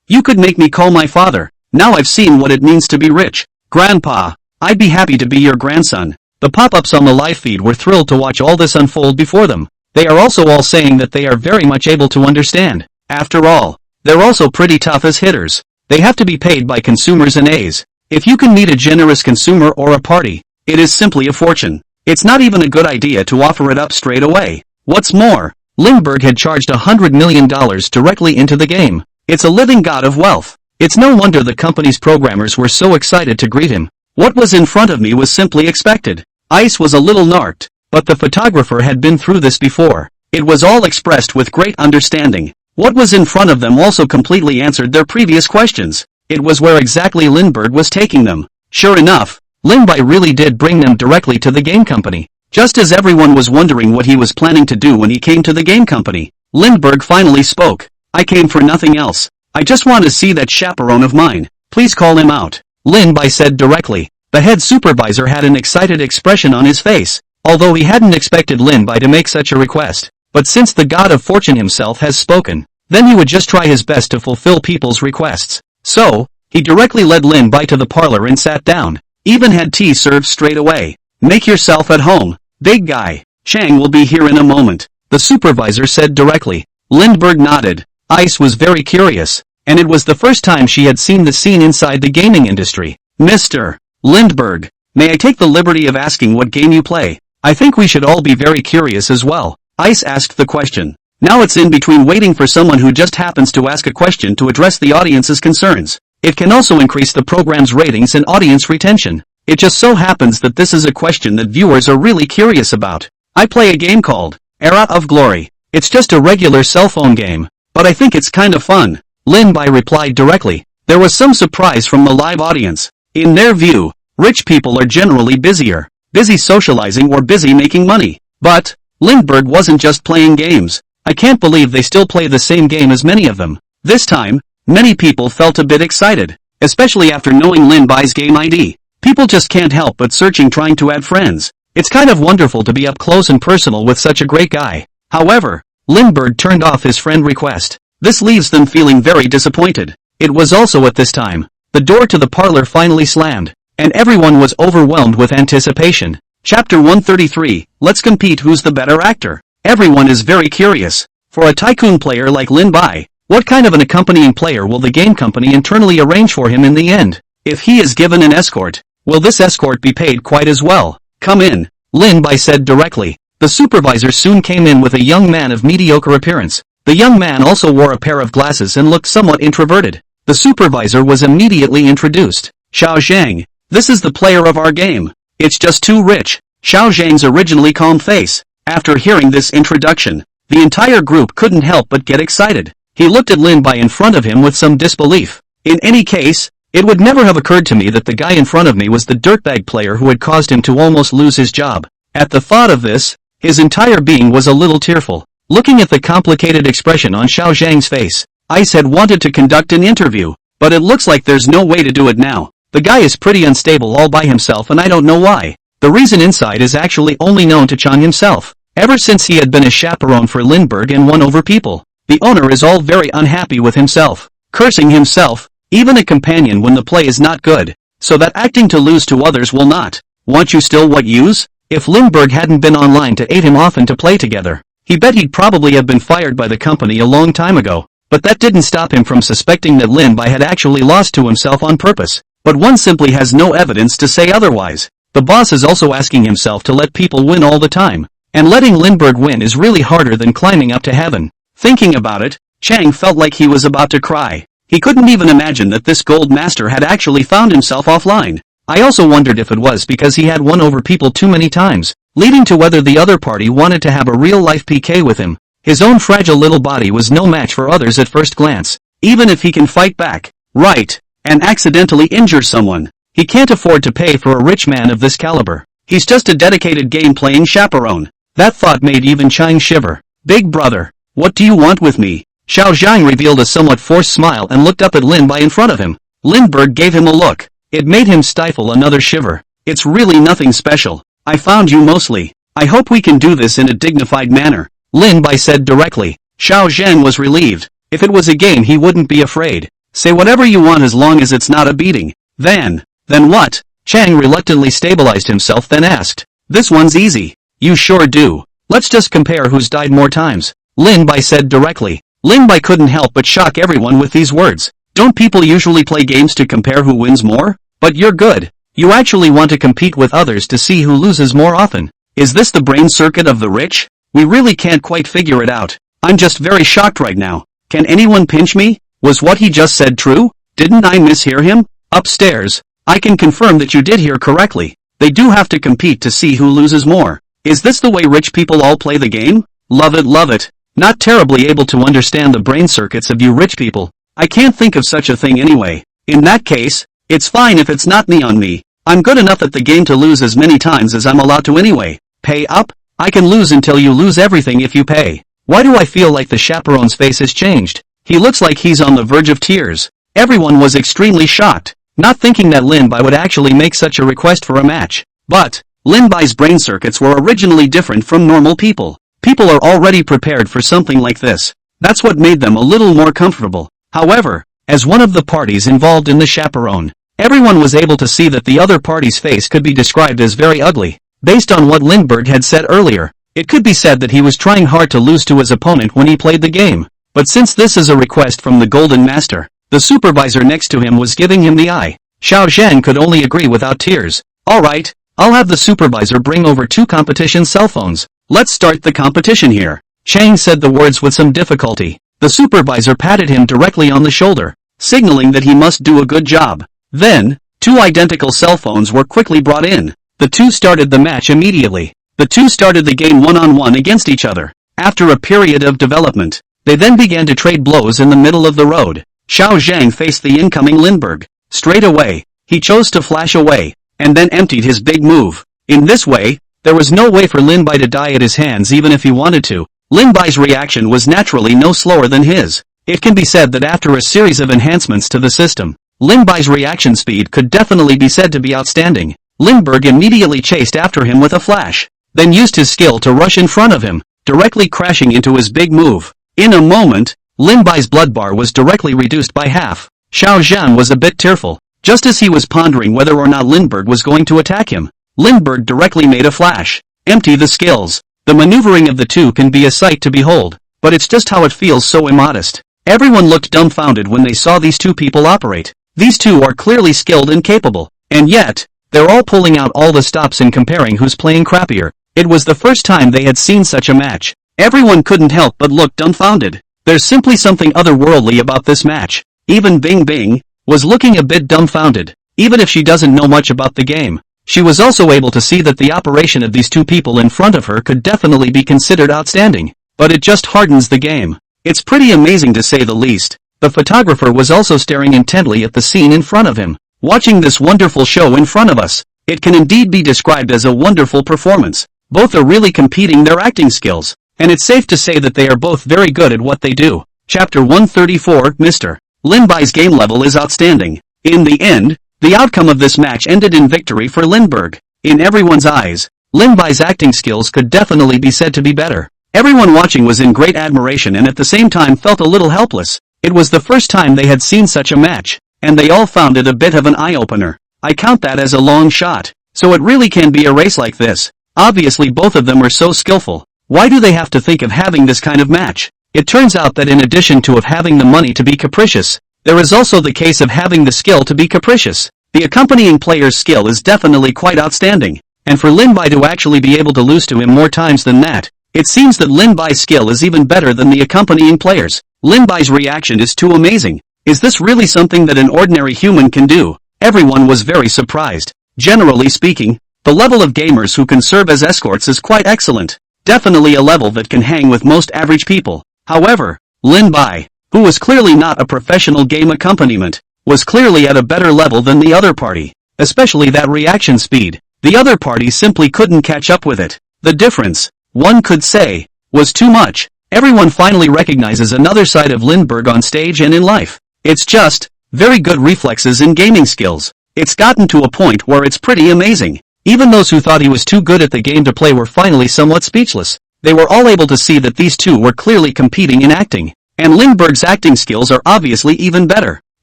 you could make me call my father. Now I've seen what it means to be rich. Grandpa, I'd be happy to be your grandson. The pop-ups on the live feed were thrilled to watch all this unfold before them. They are also all saying that they are very much able to understand. After all, they're also pretty tough as hitters. They have to be paid by consumers and A's. If you can meet a generous consumer or a party, it is simply a fortune. It's not even a good idea to offer it up straight away. What's more, Lindbergh had charged $100 million directly into the game. It's a living god of wealth. It's no wonder the company's programmers were so excited to greet him. What was in front of me was simply expected. Ice was a little narked, but the photographer had been through this before. It was all expressed with great understanding. What was in front of them also completely answered their previous questions. It was where exactly Lindbergh was taking them. Sure enough, Lin Bai really did bring them directly to the game company. Just as everyone was wondering what he was planning to do when he came to the game company, Lindbergh finally spoke. I came for nothing else. I just want to see that chaperone of mine. Please call him out. Lin Bai said directly. The head supervisor had an excited expression on his face, although he hadn't expected Lin Bai to make such a request. But since the god of fortune himself has spoken, then he would just try his best to fulfill people's requests. So, he directly led Lin Bai to the parlor and sat down. Even had tea served straight away. Make yourself at home, big guy. Chang will be here in a moment, the supervisor said directly. Lindbergh nodded. Ice was very curious. and it was the first time she had seen the scene inside the gaming industry. Mr. Lindbergh, may I take the liberty of asking what game you play? I think we should all be very curious as well. Ice asked the question. Now it's in between waiting for someone who just happens to ask a question to address the audience's concerns. It can also increase the program's ratings and audience retention. It just so happens that this is a question that viewers are really curious about. I play a game called Era of Glory. It's just a regular cell phone game, but I think it's kind of fun. Lin-Bai replied directly. There was some surprise from the live audience. In their view, rich people are generally busy socializing or busy making money. But Lindbergh wasn't just playing games. I can't believe they still play the same game as many of them. This time, many people felt a bit excited, especially after knowing Lin-Bai's game ID. People just can't help but searching trying to add friends. It's kind of wonderful to be up close and personal with such a great guy. However, Lindbergh turned off his friend request. This leaves them feeling very disappointed. It was also at this time, the door to the parlor finally slammed, and everyone was overwhelmed with anticipation. Chapter 133, Let's Compete Who's the Better Actor. Everyone is very curious. For a tycoon player like Lin-Bai, what kind of an accompanying player will the game company internally arrange for him in the end? If he is given an escort, will this escort be paid quite as well? Come in, Lin-Bai said directly. The supervisor soon came in with a young man of mediocre appearance. The young man also wore a pair of glasses and looked somewhat introverted. The supervisor was immediately introduced. Xiao Zhang, this is the player of our game. It's just too rich. Xiao Zhang's originally calm face. After hearing this introduction, the entire group couldn't help but get excited. He looked at Lin-Bai in front of him with some disbelief. In any case, it would never have occurred to me that the guy in front of me was the dirtbag player who had caused him to almost lose his job. At the thought of this, his entire being was a little tearful. Looking at the complicated expression on Xiao Zhang's face, Ice had wanted to conduct an interview, but it looks like there's no way to do it now. The guy is pretty unstable all by himself and I don't know why. The reason inside is actually only known to Chang himself. Ever since he had been a chaperone for Lindbergh and won over people, the owner is all very unhappy with himself, cursing himself, even a companion when the play is not good, so that acting to lose to others will not. Want you still what use? If Lindbergh hadn't been online to aid him often to play together, he bet he'd probably have been fired by the company a long time ago, but that didn't stop him from suspecting that Lin-Bai had actually lost to himself on purpose, but one simply has no evidence to say otherwise. The boss is also asking himself to let people win all the time, and letting Lindbergh win is really harder than climbing up to heaven. Thinking about it, Chang felt like he was about to cry. He couldn't even imagine that this gold master had actually found himself offline. I also wondered if it was because he had won over people too many times, leading to whether the other party wanted to have a real-life PK with him. His own fragile little body was no match for others at first glance, even if he can fight back, right, and accidentally injure someone. He can't afford to pay for a rich man of this caliber. He's just a dedicated game-playing chaperone. That thought made even Chang shiver. Big brother, what do you want with me? Xiao Zhang revealed a somewhat forced smile and looked up at Lin-Bai in front of him. Lindbergh gave him a look. It made him stifle another shiver. It's really nothing special. I found you mostly. I hope we can do this in a dignified manner, Lin-Bai said directly. Xiao Zhang was relieved. If it was a game he wouldn't be afraid. Say whatever you want as long as it's not a beating. Then what? Chang reluctantly stabilized himself then asked. This one's easy. You sure do. Let's just compare who's died more times, Lin-Bai said directly. Lin-Bai couldn't help but shock everyone with these words. Don't people usually play games to compare who wins more? But you're good. You actually want to compete with others to see who loses more often. Is this the brain circuit of the rich? We really can't quite figure it out. I'm just very shocked right now. Can anyone pinch me? Was what he just said true? Didn't I mishear him? Upstairs. I can confirm that you did hear correctly. They do have to compete to see who loses more. Is this the way rich people all play the game? Love it, love it. Not terribly able to understand the brain circuits of you rich people. I can't think of such a thing anyway. In that case, it's fine if it's not me on me. I'm good enough at the game to lose as many times as I'm allowed to anyway. Pay up? I can lose until you lose everything if you pay. Why do I feel like the chaperone's face has changed? He looks like he's on the verge of tears. Everyone was extremely shocked, not thinking that Lin-Bai would actually make such a request for a match. But Lin-Bai's brain circuits were originally different from normal people. People are already prepared for something like this. That's what made them a little more comfortable. However, as one of the parties involved in the chaperone, everyone was able to see that the other party's face could be described as very ugly. Based on what Lindbergh had said earlier, it could be said that he was trying hard to lose to his opponent when he played the game. But since this is a request from the Golden Master, The supervisor next to him was giving him the eye. Xiao Zhang could only agree without tears. Alright, I'll have the supervisor bring over 2 competition cell phones. Let's start the competition here. Chang said the words with some difficulty. The supervisor patted him directly on the shoulder, signaling that he must do a good job. Then, 2 identical cell phones were quickly brought in. The 2 started the match immediately. The 2 started the game one-on-one against each other. After a period of development, they then began to trade blows in the middle of the road. Xiao Zhang faced the incoming Lindbergh. Straight away, he chose to flash away, and then emptied his big move. In this way, there was no way for Lin Bai to die at his hands even if he wanted to. Lin Bai's reaction was naturally no slower than his. It can be said that after a series of enhancements to the system, Lin Bai's reaction speed could definitely be said to be outstanding. Lindbergh immediately chased after him with a flash, then used his skill to rush in front of him, directly crashing into his big move. In a moment, Lin Bai's blood bar was directly reduced by half. Xiao Zhan was a bit tearful. Just as he was pondering whether or not Lindbergh was going to attack him, Lindbergh directly made a flash. Empty the skills. The maneuvering of the 2 can be a sight to behold, but it's just how it feels so immodest. Everyone looked dumbfounded when they saw these 2 people operate. These 2 are clearly skilled and capable, and yet, they're all pulling out all the stops and comparing who's playing crappier. It was the first time they had seen such a match. Everyone couldn't help but look dumbfounded. There's simply something otherworldly about this match. Even Bing Bing was looking a bit dumbfounded. Even if she doesn't know much about the game, she was also able to see that the operation of these 2 people in front of her could definitely be considered outstanding. But it just hardens the game. It's pretty amazing to say the least. The photographer was also staring intently at the scene in front of him, watching this wonderful show in front of us. It can indeed be described as a wonderful performance. Both are really competing their acting skills, and it's safe to say that they are both very good at what they do. Chapter 134, Mr. Lin Bai's game level is outstanding. In the end, the outcome of this match ended in victory for Lindbergh. In everyone's eyes, Lin Bai's acting skills could definitely be said to be better. Everyone watching was in great admiration and at the same time felt a little helpless. It was the first time they had seen such a match, and they all found it a bit of an eye-opener. I count that as a long shot. So it really can be a race like this. Obviously both of them are so skillful. Why do they have to think of having this kind of match? It turns out that in addition to having the money to be capricious, there is also the case of having the skill to be capricious. The accompanying player's skill is definitely quite outstanding, and for Lin Bai to actually be able to lose to him more times than that, it seems that Lin Bai's skill is even better than the accompanying players. Lin Bai's reaction is too amazing. Is this really something that an ordinary human can do? Everyone was very surprised. Generally speaking, the level of gamers who can serve as escorts is quite excellent. Definitely a level that can hang with most average people. However, Lin Bai, who was clearly not a professional game accompaniment, was clearly at a better level than the other party. Especially that reaction speed. The other party simply couldn't catch up with it. The difference, one could say, was too much. Everyone finally recognizes another side of Lindbergh on stage and in life. It's just, very good reflexes and gaming skills. It's gotten to a point where it's pretty amazing. Even those who thought he was too good at the game to play were finally somewhat speechless. They were all able to see that these two were clearly competing in acting. And Lindbergh's acting skills are obviously even better.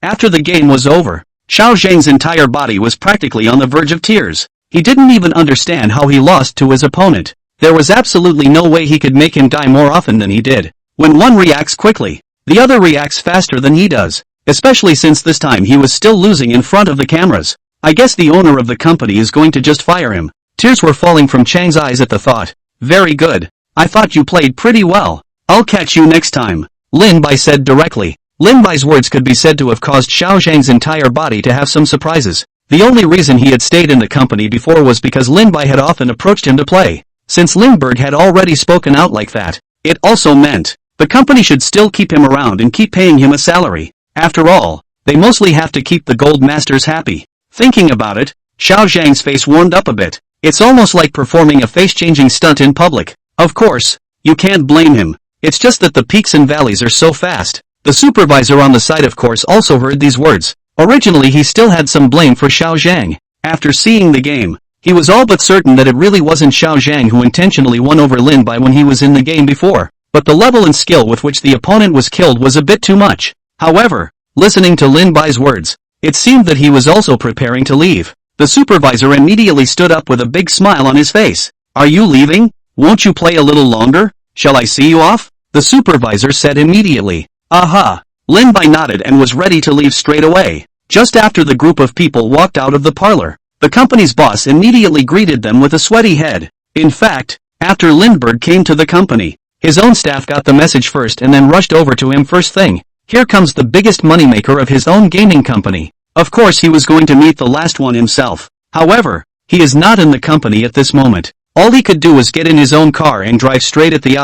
After the game was over, Xiao Zhang's entire body was practically on the verge of tears. He didn't even understand how he lost to his opponent. There was absolutely no way he could make him die more often than he did. When one reacts quickly, the other reacts faster than he does. Especially since this time he was still losing in front of the cameras. I guess the owner of the company is going to just fire him. Tears were falling from Chang's eyes at the thought. Very good. I thought you played pretty well. I'll catch you next time, Lin Bai said directly. Lin Bai's words could be said to have caused Xiao Zhang's entire body to have some surprises. The only reason he had stayed in the company before was because Lin Bai had often approached him to play. Since Lindbergh had already spoken out like that, it also meant the company should still keep him around and keep paying him a salary. After all, they mostly have to keep the gold masters happy. Thinking about it, Xiao Zhang's face warmed up a bit. It's almost like performing a face-changing stunt in public. Of course, you can't blame him. It's just that the peaks and valleys are so fast. The supervisor on the side of course also heard these words. Originally he still had some blame for Xiao Zhang. After seeing the game, he was all but certain that it really wasn't Xiao Zhang who intentionally won over Lin Bai when he was in the game before. But the level and skill with which the opponent was killed was a bit too much. However, listening to Lin Bai's words, it seemed that he was also preparing to leave. The supervisor immediately stood up with a big smile on his face. Are you leaving? Won't you play a little longer? Shall I see you off? The supervisor said immediately. Aha! Lin Bai nodded and was ready to leave straight away. Just after the group of people walked out of the parlor, the company's boss immediately greeted them with a sweaty head. In fact, after Lindbergh came to the company, his own staff got the message first and then rushed over to him first thing. Here comes the biggest moneymaker of his own gaming company. Of course he was going to meet the last one himself. However, he is not in the company at this moment. All he could do was get in his own car and drive straight at the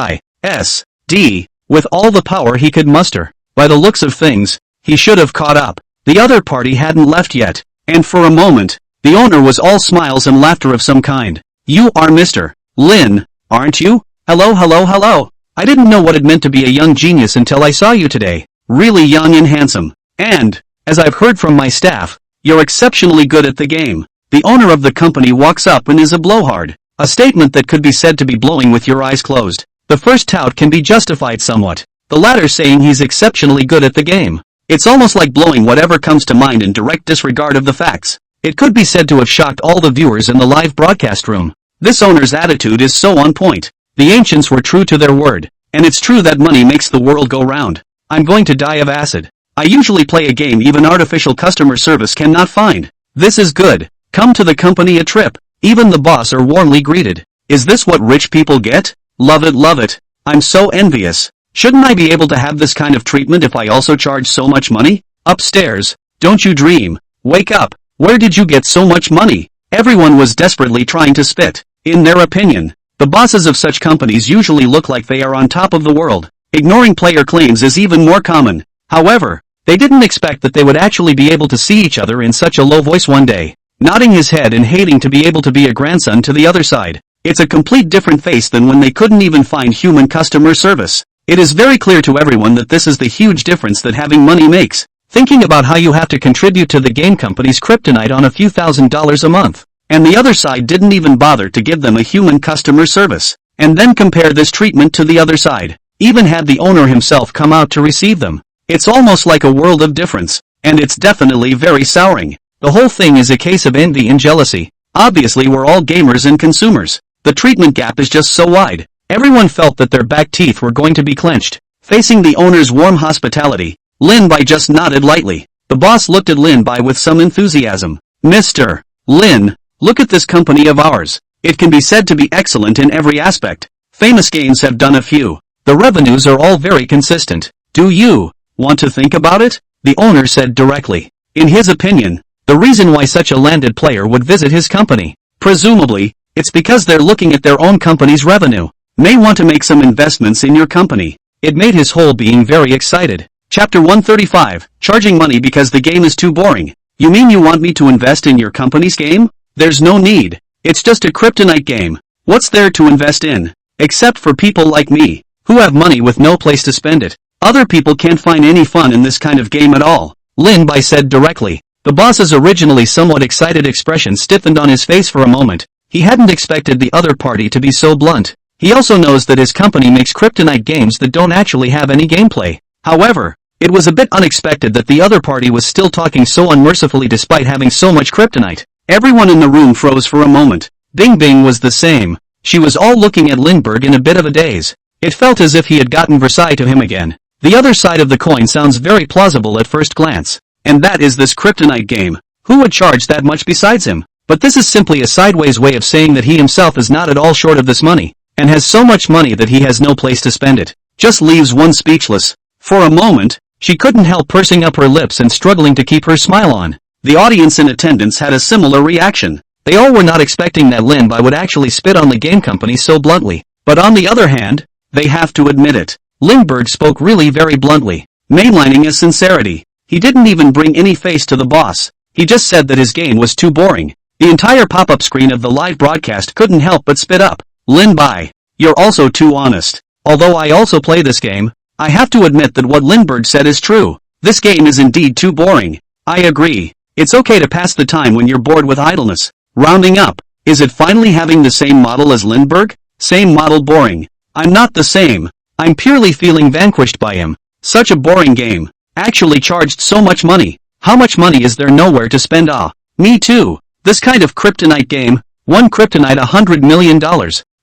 ISD, with all the power he could muster. By the looks of things, he should have caught up. The other party hadn't left yet, and for a moment, the owner was all smiles and laughter of some kind. You are Mr. Lin, aren't you? Hello hello hello. I didn't know what it meant to be a young genius until I saw you today. Really young and handsome. And, as I've heard from my staff, you're exceptionally good at the game. The owner of the company walks up and is a blowhard. A statement that could be said to be blowing with your eyes closed. The first tout can be justified somewhat. The latter saying he's exceptionally good at the game. It's almost like blowing whatever comes to mind in direct disregard of the facts. It could be said to have shocked all the viewers in the live broadcast room. This owner's attitude is so on point. The ancients were true to their word. And it's true that money makes the world go round. I'm going to die of acid. I usually play a game even artificial customer service cannot find. This is good. Come to the company a trip. Even the boss are warmly greeted. Is this what rich people get? Love it love it. I'm so envious. Shouldn't I be able to have this kind of treatment if I also charge so much money? Upstairs. Don't you dream. Wake up. Where did you get so much money? Everyone was desperately trying to spit. In their opinion, the bosses of such companies usually look like they are on top of the world. Ignoring player claims is even more common. However, they didn't expect that they would actually be able to see each other in such a low voice one day. Nodding his head and hating to be able to be a grandson to the other side. It's a complete different face than when they couldn't even find human customer service. It is very clear to everyone that this is the huge difference that having money makes. Thinking about how you have to contribute to the game company's kryptonite on a few $1,000s a month. And the other side didn't even bother to give them a human customer service. And then compare this treatment to the other side. Even had the owner himself come out to receive them. It's almost like a world of difference. And it's definitely very souring. The whole thing is a case of envy and jealousy. Obviously we're all gamers and consumers. The treatment gap is just so wide. Everyone felt that their back teeth were going to be clenched. Facing the owner's warm hospitality, Lin Bai just nodded lightly. The boss looked at Lin Bai with some enthusiasm. Mr. Lin, look at this company of ours. It can be said to be excellent in every aspect. Famous games have done a few. The revenues are all very consistent. Do you want to think about it? The owner said directly. In his opinion, the reason why such a landed player would visit his company, presumably, it's because they're looking at their own company's revenue. May want to make some investments in your company. It made his whole being very excited. Chapter 135, Charging money because the game is too boring. You mean you want me to invest in your company's game? There's no need. It's just a kryptonite game. What's there to invest in? Except for people like me, who have money with no place to spend it. Other people can't find any fun in this kind of game at all. Lin Bai said directly. The boss's originally somewhat excited expression stiffened on his face for a moment. He hadn't expected the other party to be so blunt. He also knows that his company makes kryptonite games that don't actually have any gameplay. However, it was a bit unexpected that the other party was still talking so unmercifully despite having so much kryptonite. Everyone in the room froze for a moment. Bing Bing was the same. She was all looking at Lindbergh in a bit of a daze. It felt as if he had gotten Versailles to him again. The other side of the coin sounds very plausible at first glance. And that is this kryptonite game. Who would charge that much besides him? But this is simply a sideways way of saying that he himself is not at all short of this money. And has so much money that he has no place to spend it. Just leaves one speechless. For a moment, she couldn't help pursing up her lips and struggling to keep her smile on. The audience in attendance had a similar reaction. They all were not expecting that Lin Bai would actually spit on the game company so bluntly. But on the other hand, they have to admit it. Lindbergh spoke really very bluntly, mainlining his sincerity. He didn't even bring any face to the boss. He just said that his game was too boring. The entire pop-up screen of the live broadcast couldn't help but spit up. Lin Bai, you're also too honest. Although I also play this game, I have to admit that what Lindbergh said is true. This game is indeed too boring. I agree. It's okay to pass the time when you're bored with idleness. Rounding up, is it finally having the same model as Lindbergh? Same model boring. I'm not the same. I'm purely feeling vanquished by him. Such a boring game. Actually charged so much money. How much money is there nowhere to spend? Me too. This kind of kryptonite game, one kryptonite $100 million.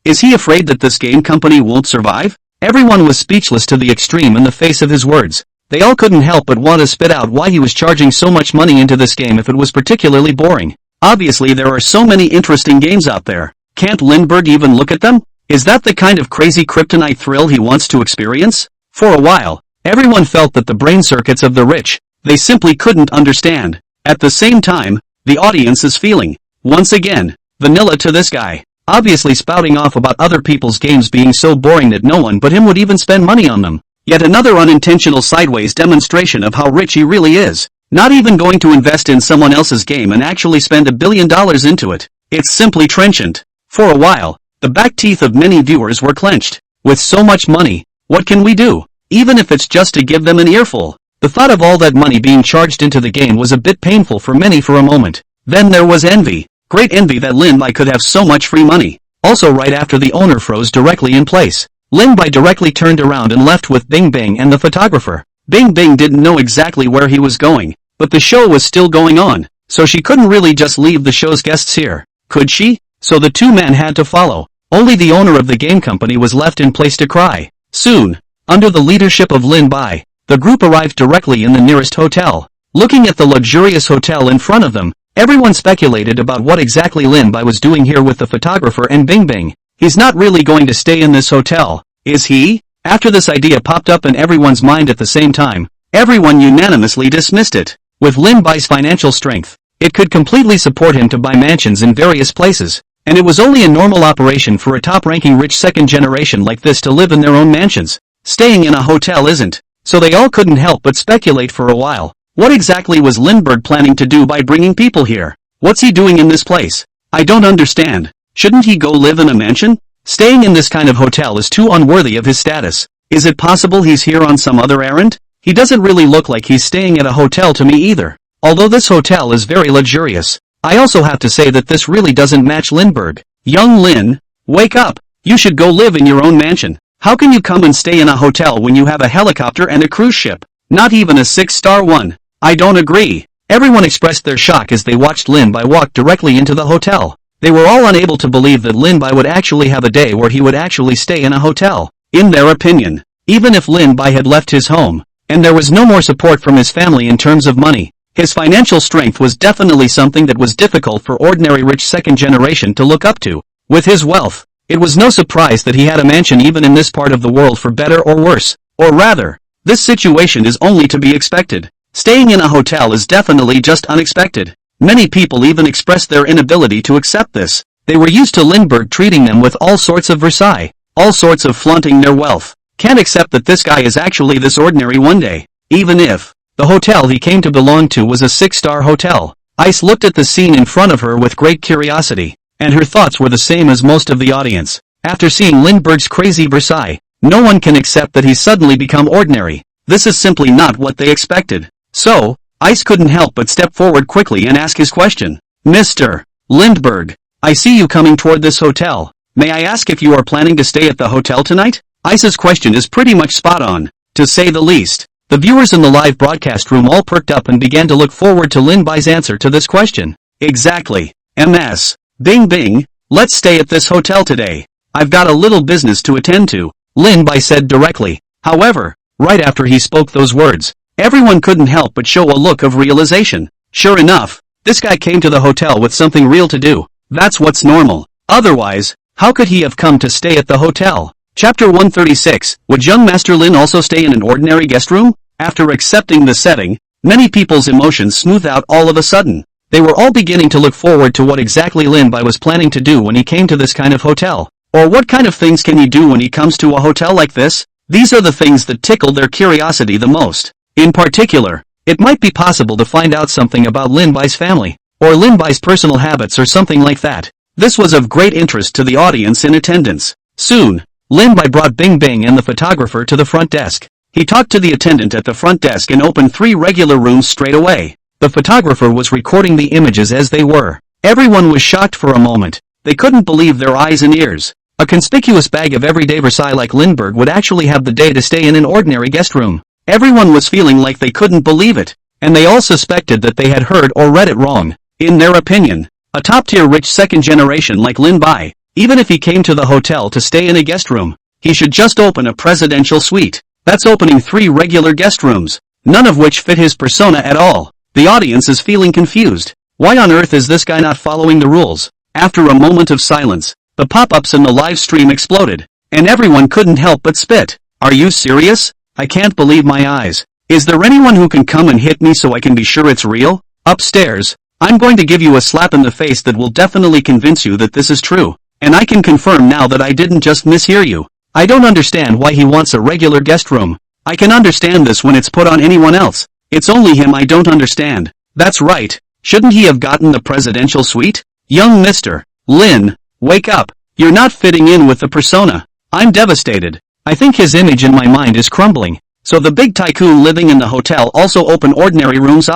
Is he afraid that this game company won't survive? Everyone was speechless to the extreme in the face of his words. They all couldn't help but want to spit out why he was charging so much money into this game if it was particularly boring. Obviously there are so many interesting games out there. Can't Lindbergh even look at them? Is that the kind of crazy kryptonite thrill he wants to experience? For a while, everyone felt that the brain circuits of the rich, they simply couldn't understand. At the same time, the audience is feeling, once again, vanilla to this guy, obviously spouting off about other people's games being so boring that no one but him would even spend money on them. Yet another unintentional sideways demonstration of how rich he really is. Not even going to invest in someone else's game and actually spend $1 billion into it. It's simply trenchant. For a while, the back teeth of many viewers were clenched. With so much money, what can we do? Even if it's just to give them an earful. The thought of all that money being charged into the game was a bit painful for many for a moment. Then there was envy. Great envy that Lin Bai could have so much free money. Also right after the owner froze directly in place, Lin Bai directly turned around and left with Bing Bing and the photographer. Bing Bing didn't know exactly where he was going, but the show was still going on, so she couldn't really just leave the show's guests here, could she? So the two men had to follow. Only the owner of the game company was left in place to cry. Soon, under the leadership of Lin Bai, the group arrived directly in the nearest hotel. Looking at the luxurious hotel in front of them, everyone speculated about what exactly Lin Bai was doing here with the photographer and Bing Bing. He's not really going to stay in this hotel, is he? After this idea popped up in everyone's mind at the same time, everyone unanimously dismissed it. With Lin Bai's financial strength, it could completely support him to buy mansions in various places, and it was only a normal operation for a top-ranking rich second generation like this to live in their own mansions. Staying in a hotel isn't, so they all couldn't help but speculate for a while. What exactly was Lindbergh planning to do by bringing people here? What's he doing in this place? I don't understand. Shouldn't he go live in a mansion? Staying in this kind of hotel is too unworthy of his status. Is it possible he's here on some other errand? He doesn't really look like he's staying at a hotel to me either. Although this hotel is very luxurious, I also have to say that this really doesn't match Lindbergh. Young Lin, wake up. You should go live in your own mansion. How can you come and stay in a hotel when you have a helicopter and a cruise ship? Not even a 6-star one. I don't agree. Everyone expressed their shock as they watched Lin Bai walk directly into the hotel. They were all unable to believe that Lin Bai would actually have a day where he would actually stay in a hotel. In their opinion, even if Lin Bai had left his home, and there was no more support from his family in terms of money, his financial strength was definitely something that was difficult for ordinary rich second generation to look up to. With his wealth, it was no surprise that he had a mansion even in this part of the world for better or worse. Or rather, this situation is only to be expected. Staying in a hotel is definitely just unexpected. Many people even expressed their inability to accept this. They were used to Lindbergh treating them with all sorts of Versailles, all sorts of flaunting their wealth. Can't accept that this guy is actually this ordinary one day. Even if the hotel he came to belong to was a 6-star hotel. Ice looked at the scene in front of her with great curiosity, and her thoughts were the same as most of the audience. After seeing Lindbergh's crazy Versailles, no one can accept that he's suddenly become ordinary. This is simply not what they expected. So, Ice couldn't help but step forward quickly and ask his question. Mr. Lindbergh, I see you coming toward this hotel. May I ask if you are planning to stay at the hotel tonight? Ice's question is pretty much spot on, to say the least. The viewers in the live broadcast room all perked up and began to look forward to Lin Bai's answer to this question. Exactly. MS. Bing Bing, let's stay at this hotel today. I've got a little business to attend to, Lin Bai said directly. However, right after he spoke those words, everyone couldn't help but show a look of realization. Sure enough, this guy came to the hotel with something real to do. That's what's normal. Otherwise, how could he have come to stay at the hotel? Chapter 136, would young Master Lin also stay in an ordinary guest room? After accepting the setting, many people's emotions smoothed out all of a sudden. They were all beginning to look forward to what exactly Lin Bai was planning to do when he came to this kind of hotel. Or what kind of things can he do when he comes to a hotel like this? These are the things that tickle their curiosity the most. In particular, it might be possible to find out something about Lin Bai's family, or Lin Bai's personal habits or something like that. This was of great interest to the audience in attendance. Soon, Lin Bai brought Bing Bing and the photographer to the front desk. He talked to the attendant at the front desk and opened 3 regular rooms straight away. The photographer was recording the images as they were. Everyone was shocked for a moment. They couldn't believe their eyes and ears. A conspicuous bag of everyday Versailles like Lindbergh would actually have the day to stay in an ordinary guest room. Everyone was feeling like they couldn't believe it, and they all suspected that they had heard or read it wrong. In their opinion, a top-tier rich second generation like Lin Bai, even if he came to the hotel to stay in a guest room, he should just open a presidential suite. That's opening 3 regular guest rooms, none of which fit his persona at all. The audience is feeling confused. Why on earth is this guy not following the rules? After a moment of silence, the pop-ups in the live stream exploded, and everyone couldn't help but spit. Are you serious? I can't believe my eyes. Is there anyone who can come and hit me so I can be sure it's real? Upstairs, I'm going to give you a slap in the face that will definitely convince you that this is true. And I can confirm now that I didn't just mishear you. I don't understand why he wants a regular guest room. I can understand this when it's put on anyone else. It's only him I don't understand. That's right. Shouldn't he have gotten the presidential suite? Young Mr. Lin, wake up. You're not fitting in with the persona. I'm devastated. I think his image in my mind is crumbling. So the big tycoon living in the hotel also open ordinary rooms?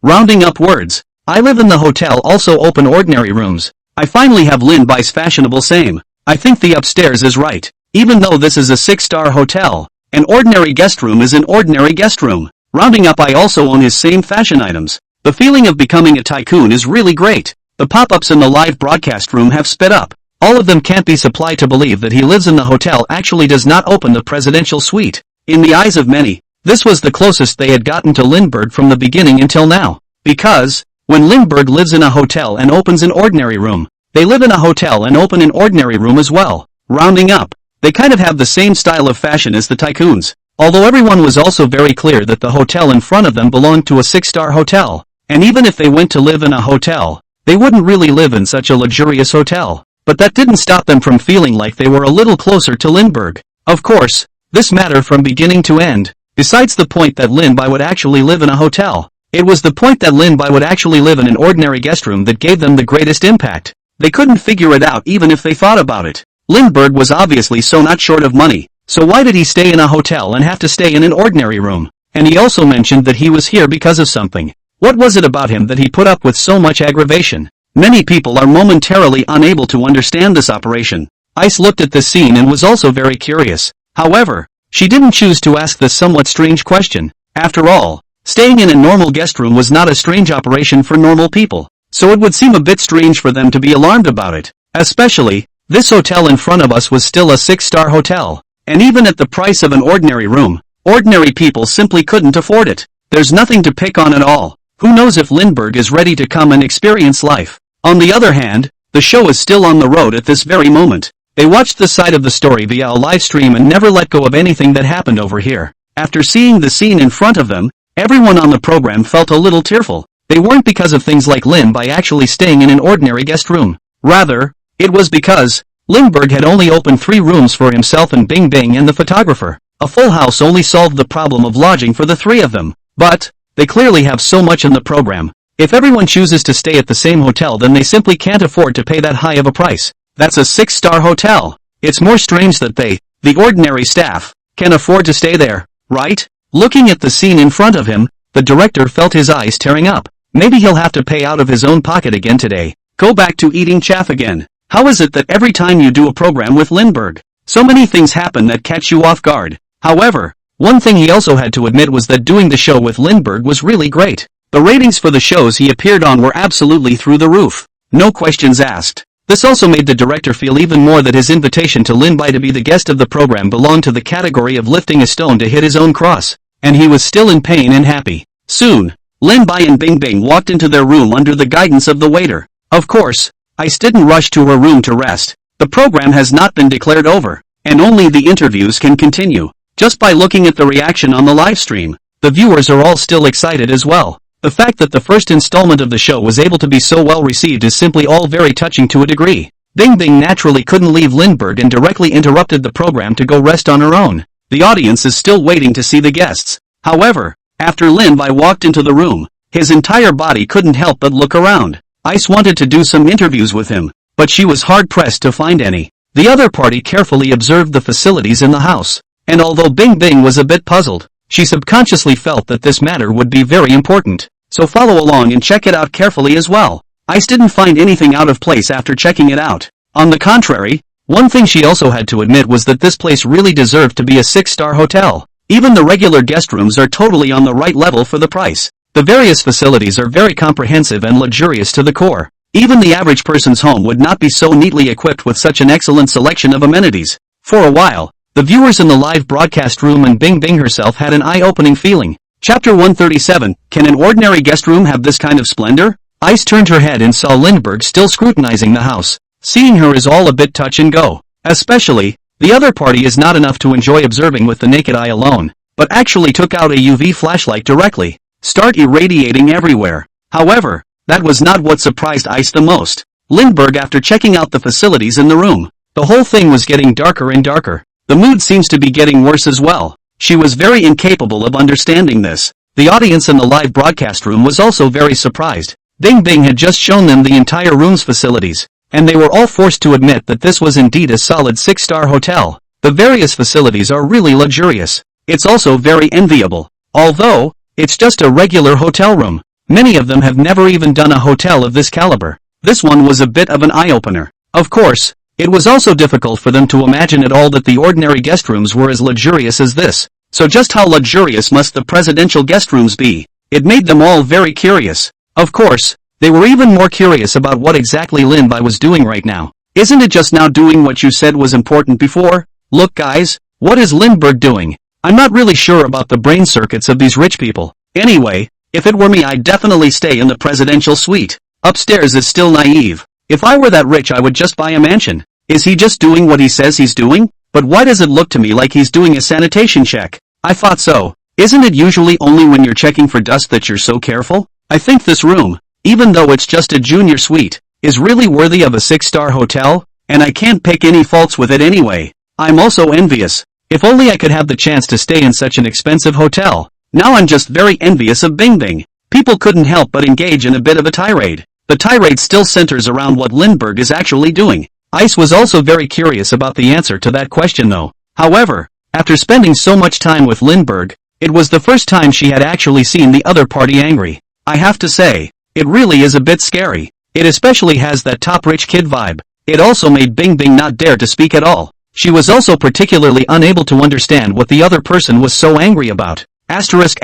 Rounding up words. I live in the hotel also open ordinary rooms. I finally have Lin buys fashionable same. I think the upstairs is right. Even though this is a 6-star hotel, an ordinary guest room is an ordinary guest room. Rounding up, I also own his same fashion items. The feeling of becoming a tycoon is really great. The pop-ups in the live broadcast room have sped up. All of them can't be supplied to believe that he lives in the hotel actually does not open the presidential suite. In the eyes of many, this was the closest they had gotten to Lindbergh from the beginning until now. Because, when Lindbergh lives in a hotel and opens an ordinary room, they live in a hotel and open an ordinary room as well. Rounding up, they kind of have the same style of fashion as the tycoons. Although everyone was also very clear that the hotel in front of them belonged to a 6-star hotel. And even if they went to live in a hotel, they wouldn't really live in such a luxurious hotel. But that didn't stop them from feeling like they were a little closer to Lindbergh. Of course, this mattered from beginning to end. Besides the point that Lin Bai would actually live in a hotel, it was the point that Lin Bai would actually live in an ordinary guest room that gave them the greatest impact. They couldn't figure it out even if they thought about it. Lindbergh was obviously so not short of money, so why did he stay in a hotel and have to stay in an ordinary room? And he also mentioned that he was here because of something. What was it about him that he put up with so much aggravation? Many people are momentarily unable to understand this operation. Ice looked at this scene and was also very curious. However, she didn't choose to ask this somewhat strange question. After all, staying in a normal guest room was not a strange operation for normal people, so it would seem a bit strange for them to be alarmed about it. Especially, this hotel in front of us was still a 6-star hotel, and even at the price of an ordinary room, ordinary people simply couldn't afford it. There's nothing to pick on at all. Who knows if Lindbergh is ready to come and experience life? On the other hand, the show is still on the road at this very moment. They watched the side of the story via a live stream and never let go of anything that happened over here. After seeing the scene in front of them, everyone on the program felt a little tearful. They weren't because of things like Lin Bai actually staying in an ordinary guest room. Rather, it was because Lindbergh had only opened 3 rooms for himself and Bing Bing and the photographer. A full house only solved the problem of lodging for the 3 of them. But they clearly have so much in the program. If everyone chooses to stay at the same hotel, then they simply can't afford to pay that high of a price. That's a 6-star hotel. It's more strange that they, the ordinary staff, can afford to stay there, right? Looking at the scene in front of him, the director felt his eyes tearing up. Maybe he'll have to pay out of his own pocket again today. Go back to eating chaff again. How is it that every time you do a program with Lindbergh, so many things happen that catch you off guard? However, one thing he also had to admit was that doing the show with Lindbergh was really great. The ratings for the shows he appeared on were absolutely through the roof. No questions asked. This also made the director feel even more that his invitation to Lin Bai to be the guest of the program belonged to the category of lifting a stone to hit his own cross. And he was still in pain and happy. Soon, Lin Bai and Bing Bing walked into their room under the guidance of the waiter. Of course, Ice didn't rush to her room to rest. The program has not been declared over, and only the interviews can continue. Just by looking at the reaction on the live stream, the viewers are all still excited as well. The fact that the first installment of the show was able to be so well received is simply all very touching to a degree. Bing Bing naturally couldn't leave Lindbergh and directly interrupted the program to go rest on her own. The audience is still waiting to see the guests. However, after Lin Bai walked into the room, his entire body couldn't help but look around. Ice wanted to do some interviews with him, but she was hard-pressed to find any. The other party carefully observed the facilities in the house, and although Bing Bing was a bit puzzled, she subconsciously felt that this matter would be very important. So follow along and check it out carefully as well. Ice didn't find anything out of place after checking it out. On the contrary, one thing she also had to admit was that this place really deserved to be a 6-star hotel. Even the regular guest rooms are totally on the right level for the price. The various facilities are very comprehensive and luxurious to the core. Even the average person's home would not be so neatly equipped with such an excellent selection of amenities. For a while, The viewers in the live broadcast room and Bing Bing herself had an eye-opening feeling. Chapter 137, Can an ordinary guest room have this kind of splendor? Ice turned her head and saw Lindbergh still scrutinizing the house. Seeing her is all a bit touch and go. Especially, the other party is not enough to enjoy observing with the naked eye alone, but actually took out a UV flashlight directly. Start irradiating everywhere. However, that was not what surprised Ice the most. Lindbergh, after checking out the facilities in the room, the whole thing was getting darker and darker. The mood seems to be getting worse as well. She was very incapable of understanding this. The audience in the live broadcast room was also very surprised. Bing Bing had just shown them the entire room's facilities, and they were all forced to admit that this was indeed a solid 6-star hotel. The various facilities are really luxurious. It's also very enviable. Although, it's just a regular hotel room. Many of them have never even done a hotel of this caliber. This one was a bit of an eye-opener. Of course, it was also difficult for them to imagine at all that the ordinary guest rooms were as luxurious as this. So just how luxurious must the presidential guest rooms be? It made them all very curious. Of course, they were even more curious about what exactly Lin-Bai was doing right now. Isn't it just now doing what you said was important before? Look guys, what is Lindbergh doing? I'm not really sure about the brain circuits of these rich people. Anyway, if it were me I'd definitely stay in the presidential suite. Upstairs is still naive. If I were that rich I would just buy a mansion. Is he just doing what he says he's doing? But why does it look to me like he's doing a sanitation check? I thought so. Isn't it usually only when you're checking for dust that you're so careful? I think this room, even though it's just a junior suite, is really worthy of a 6-star hotel, and I can't pick any faults with it anyway. I'm also envious. If only I could have the chance to stay in such an expensive hotel. Now I'm just very envious of Bing Bing. People couldn't help but engage in a bit of a tirade. The tirade still centers around what Lindbergh is actually doing. Ice was also very curious about the answer to that question though. However, after spending so much time with Lindbergh, it was the first time she had actually seen the other party angry. I have to say, it really is a bit scary. It especially has that top rich kid vibe. It also made Bing Bing not dare to speak at all. She was also particularly unable to understand what the other person was so angry about. Asterisk.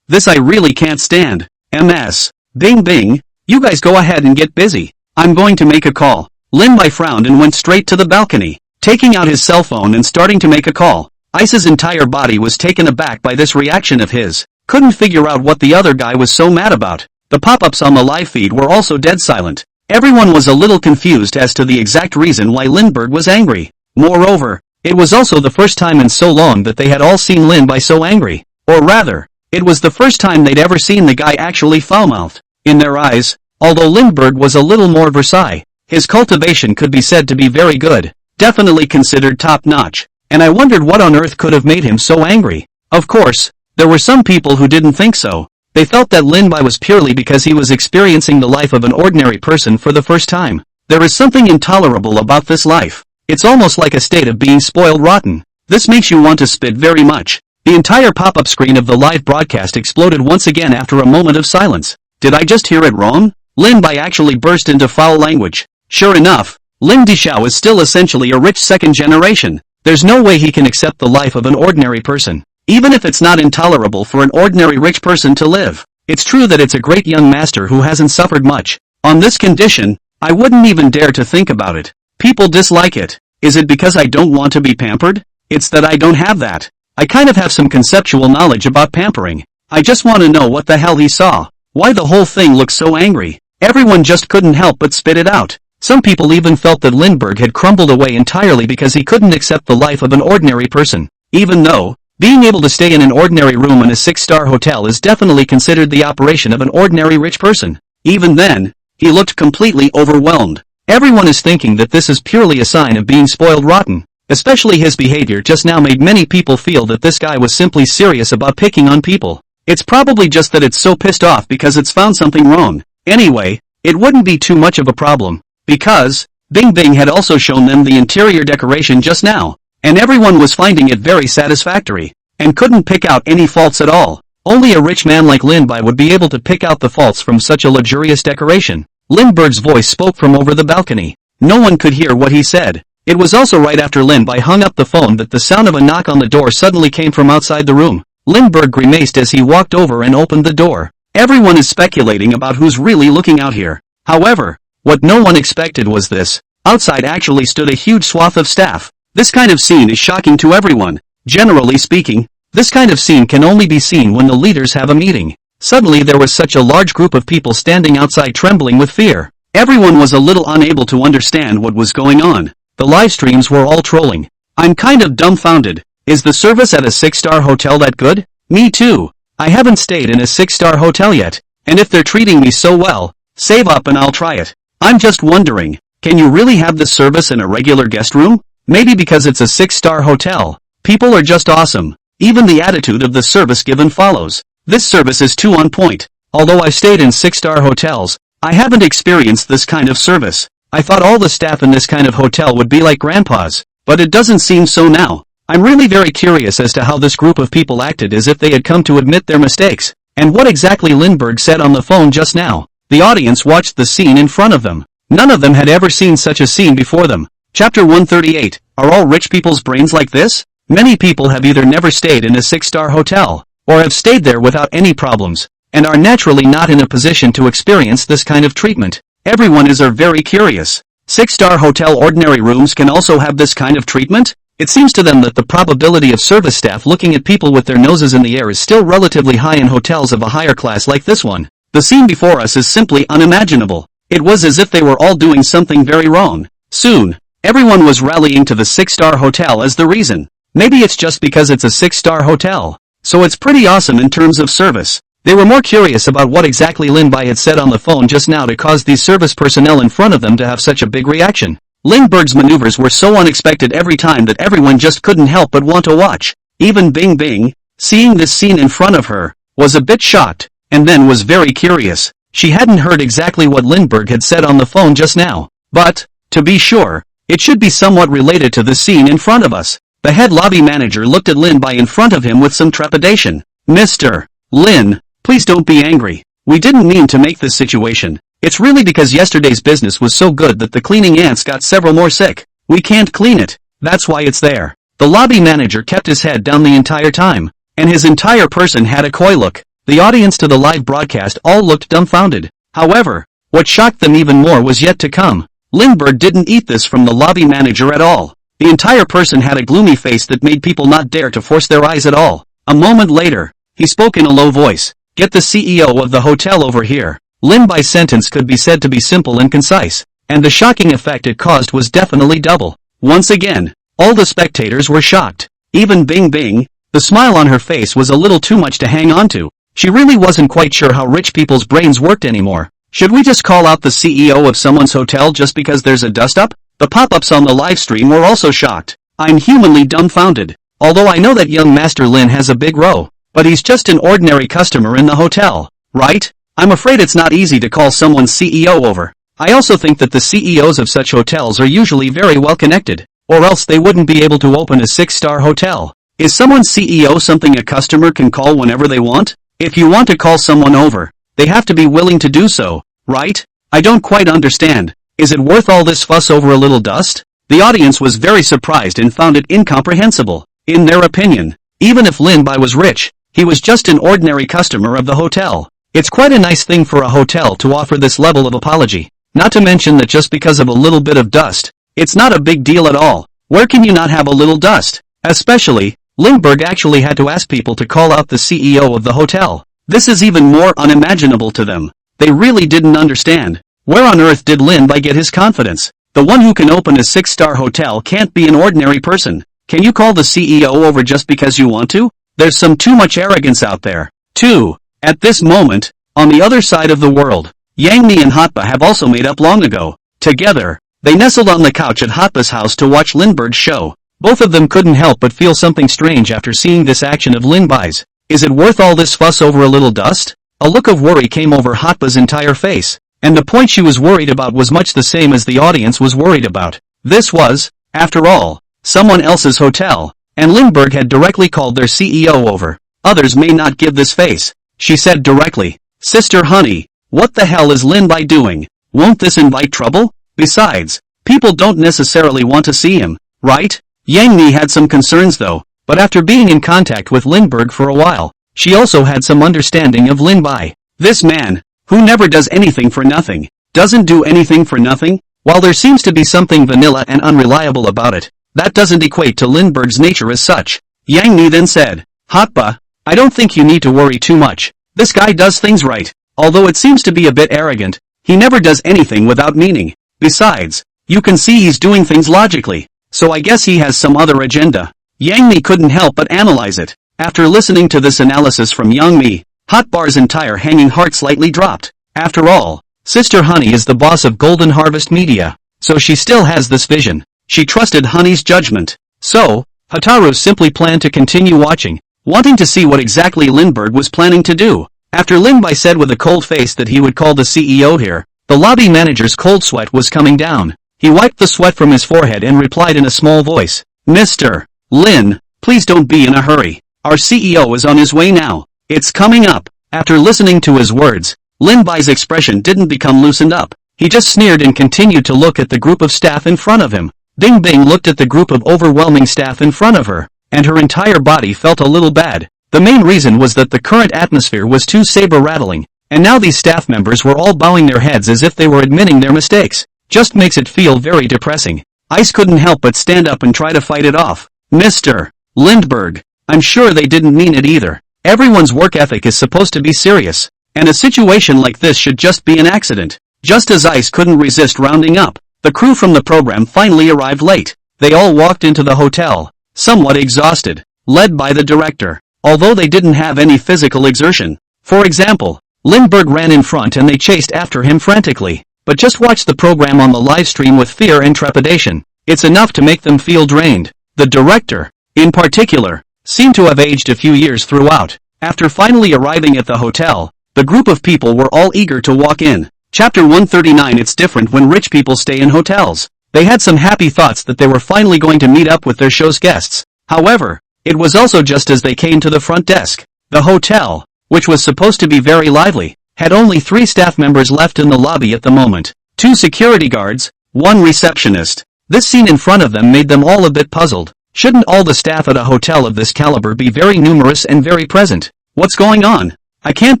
This I really can't stand. MS. Bing Bing, you guys go ahead and get busy. I'm going to make a call. Lin-Bai frowned and went straight to the balcony, taking out his cell phone and starting to make a call. Ice's entire body was taken aback by this reaction of his. Couldn't figure out what the other guy was so mad about. The pop-ups on the live feed were also dead silent. Everyone was a little confused as to the exact reason why Lindbergh was angry. Moreover, it was also the first time in so long that they had all seen Lin-Bai so angry. Or rather, it was the first time they'd ever seen the guy actually foul-mouthed. In their eyes, although Lindbergh was a little more Versailles, his cultivation could be said to be very good. Definitely considered top-notch. And I wondered what on earth could have made him so angry. Of course, there were some people who didn't think so. They felt that Lin-Bai was purely because he was experiencing the life of an ordinary person for the first time. There is something intolerable about this life. It's almost like a state of being spoiled rotten. This makes you want to spit very much. The entire pop-up screen of the live broadcast exploded once again after a moment of silence. Did I just hear it wrong? Lin-Bai actually burst into foul language. Sure enough, Lin Dishao is still essentially a rich second generation. There's no way he can accept the life of an ordinary person. Even if it's not intolerable for an ordinary rich person to live. It's true that it's a great young master who hasn't suffered much. On this condition, I wouldn't even dare to think about it. People dislike it. Is it because I don't want to be pampered? It's that I don't have that. I kind of have some conceptual knowledge about pampering. I just want to know what the hell he saw. Why the whole thing looks so angry. Everyone just couldn't help but spit it out. Some people even felt that Lindbergh had crumbled away entirely because he couldn't accept the life of an ordinary person. Even though, being able to stay in an ordinary room in a 6-star hotel is definitely considered the operation of an ordinary rich person. Even then, he looked completely overwhelmed. Everyone is thinking that this is purely a sign of being spoiled rotten. Especially his behavior just now made many people feel that this guy was simply serious about picking on people. It's probably just that it's so pissed off because it's found something wrong. Anyway, it wouldn't be too much of a problem. Because, Bing Bing had also shown them the interior decoration just now. And everyone was finding it very satisfactory, and couldn't pick out any faults at all. Only a rich man like Lin-Bai would be able to pick out the faults from such a luxurious decoration. Lindbergh's voice spoke from over the balcony. No one could hear what he said. It was also right after Lin-Bai hung up the phone that the sound of a knock on the door suddenly came from outside the room. Lindbergh grimaced as he walked over and opened the door. Everyone is speculating about who's really looking out here. However, what no one expected was this. Outside actually stood a huge swath of staff. This kind of scene is shocking to everyone. Generally speaking, this kind of scene can only be seen when the leaders have a meeting. Suddenly there was such a large group of people standing outside trembling with fear. Everyone was a little unable to understand what was going on. The live streams were all trolling. I'm kind of dumbfounded. Is the service at a 6-star hotel that good? Me too. I haven't stayed in a 6-star hotel yet. And if they're treating me so well, save up and I'll try it. I'm just wondering, can you really have this service in a regular guest room? Maybe because it's a 6-star hotel. People are just awesome. Even the attitude of the service given follows. This service is too on point. Although I've stayed in 6-star hotels, I haven't experienced this kind of service. I thought all the staff in this kind of hotel would be like grandpas, but it doesn't seem so now. I'm really very curious as to how this group of people acted as if they had come to admit their mistakes, and what exactly Lindbergh said on the phone just now. The audience watched the scene in front of them. None of them had ever seen such a scene before them. Chapter 138. Are all rich people's brains like this? Many people have either never stayed in a 6-star hotel, or have stayed there without any problems, and are naturally not in a position to experience this kind of treatment. Everyone is very curious. 6-star hotel ordinary rooms can also have this kind of treatment? It seems to them that the probability of service staff looking at people with their noses in the air is still relatively high in hotels of a higher class like this one. The scene before us is simply unimaginable. It was as if they were all doing something very wrong. Soon, everyone was rallying to the 6-star hotel as the reason. Maybe it's just because it's a 6-star hotel, so it's pretty awesome in terms of service. They were more curious about what exactly Lin Bai had said on the phone just now to cause these service personnel in front of them to have such a big reaction. Lindbergh's maneuvers were so unexpected every time that everyone just couldn't help but want to watch. Even Bing Bing, seeing this scene in front of her, was a bit shocked, and then was very curious. She hadn't heard exactly what Lindbergh had said on the phone just now, but, to be sure, it should be somewhat related to the scene in front of us. The head lobby manager looked at Lin Bai in front of him with some trepidation. Mr. Lin, please don't be angry. We didn't mean to make this situation. It's really because yesterday's business was so good that the cleaning ants got several more sick. We can't clean it. That's why it's there. The lobby manager kept his head down the entire time, and his entire person had a coy look. The audience to the live broadcast all looked dumbfounded. However, what shocked them even more was yet to come. Lindbergh didn't eat this from the lobby manager at all. The entire person had a gloomy face that made people not dare to force their eyes at all. A moment later, he spoke in a low voice. Get the CEO of the hotel over here. Lin Bai's sentence could be said to be simple and concise, and the shocking effect it caused was definitely double. Once again, all the spectators were shocked. Even Bing Bing, the smile on her face was a little too much to hang on to. She really wasn't quite sure how rich people's brains worked anymore. Should we just call out the CEO of someone's hotel just because there's a dust-up? The pop-ups on the live stream were also shocked. I'm humanly dumbfounded. Although I know that young Master Lin has a big row, but he's just an ordinary customer in the hotel, right? I'm afraid it's not easy to call someone's CEO over. I also think that the CEOs of such hotels are usually very well connected, or else they wouldn't be able to open a 6-star hotel. Is someone's CEO something a customer can call whenever they want? If you want to call someone over, they have to be willing to do so, right? I don't quite understand. Is it worth all this fuss over a little dust? The audience was very surprised and found it incomprehensible. In their opinion, even if Lin Bai was rich, he was just an ordinary customer of the hotel. It's quite a nice thing for a hotel to offer this level of apology. Not to mention that just because of a little bit of dust, it's not a big deal at all. Where can you not have a little dust? Especially, Lindbergh actually had to ask people to call out the CEO of the hotel. This is even more unimaginable to them. They really didn't understand. Where on earth did Lin Bai get his confidence? The one who can open a 6-star hotel can't be an ordinary person. Can you call the CEO over just because you want to? There's some too much arrogance out there. 2. At this moment, on the other side of the world, Yang Mi and Hotba have also made up long ago. Together, they nestled on the couch at Hotba's house to watch Lindbergh's show. Both of them couldn't help but feel something strange after seeing this action of Lin Bai's. Is it worth all this fuss over a little dust? A look of worry came over Hotba's entire face, and the point she was worried about was much the same as the audience was worried about. This was, after all, someone else's hotel, and Lindbergh had directly called their CEO over. Others may not give this face. She said directly, Sister honey, what the hell is Lin Bai doing? Won't this invite trouble? Besides, people don't necessarily want to see him, right? Yang Mi had some concerns though, but after being in contact with Lindbergh for a while, she also had some understanding of Lin Bai. This man, who never does anything for nothing, doesn't do anything for nothing? While there seems to be something vanilla and unreliable about it, that doesn't equate to Lindbergh's nature as such. Yang Mi then said, Hotba, I don't think you need to worry too much. This guy does things right. Although it seems to be a bit arrogant, he never does anything without meaning. Besides, you can see he's doing things logically, so I guess he has some other agenda. Yang Mi couldn't help but analyze it. After listening to this analysis from Yang Mi, Hotbar's entire hanging heart slightly dropped. After all, Sister Honey is the boss of Golden Harvest Media, so she still has this vision. She trusted Honey's judgment. So, Hotaru simply planned to continue watching, wanting to see what exactly Lindbergh was planning to do. After Lin-Bai said with a cold face that he would call the CEO here, the lobby manager's cold sweat was coming down. He wiped the sweat from his forehead and replied in a small voice, Mr. Lin, please don't be in a hurry. Our CEO is on his way now. It's coming up. After listening to his words, Lin-Bai's expression didn't become loosened up. He just sneered and continued to look at the group of staff in front of him. Bing Bing looked at the group of overwhelming staff in front of her, and her entire body felt a little bad. The main reason was that the current atmosphere was too saber-rattling, and now these staff members were all bowing their heads as if they were admitting their mistakes. Just makes it feel very depressing. Ice couldn't help but stand up and try to fight it off. Mr. Lindbergh, I'm sure they didn't mean it either. Everyone's work ethic is supposed to be serious, and a situation like this should just be an accident. Just as Ice couldn't resist rounding up, the crew from the program finally arrived late. They all walked into the hotel, somewhat exhausted, led by the director, although they didn't have any physical exertion. For example, Lindbergh ran in front and they chased after him frantically, but just watched the program on the live stream with fear and trepidation. It's enough to make them feel drained. The director, in particular, seemed to have aged a few years throughout. After finally arriving at the hotel, the group of people were all eager to walk in. Chapter 139. It's different when rich people stay in hotels. They had some happy thoughts that they were finally going to meet up with their show's guests. However, it was also just as they came to the front desk. The hotel, which was supposed to be very lively, had only 3 staff members left in the lobby at the moment. 2 security guards, 1 receptionist. This scene in front of them made them all a bit puzzled. Shouldn't all the staff at a hotel of this caliber be very numerous and very present? What's going on? I can't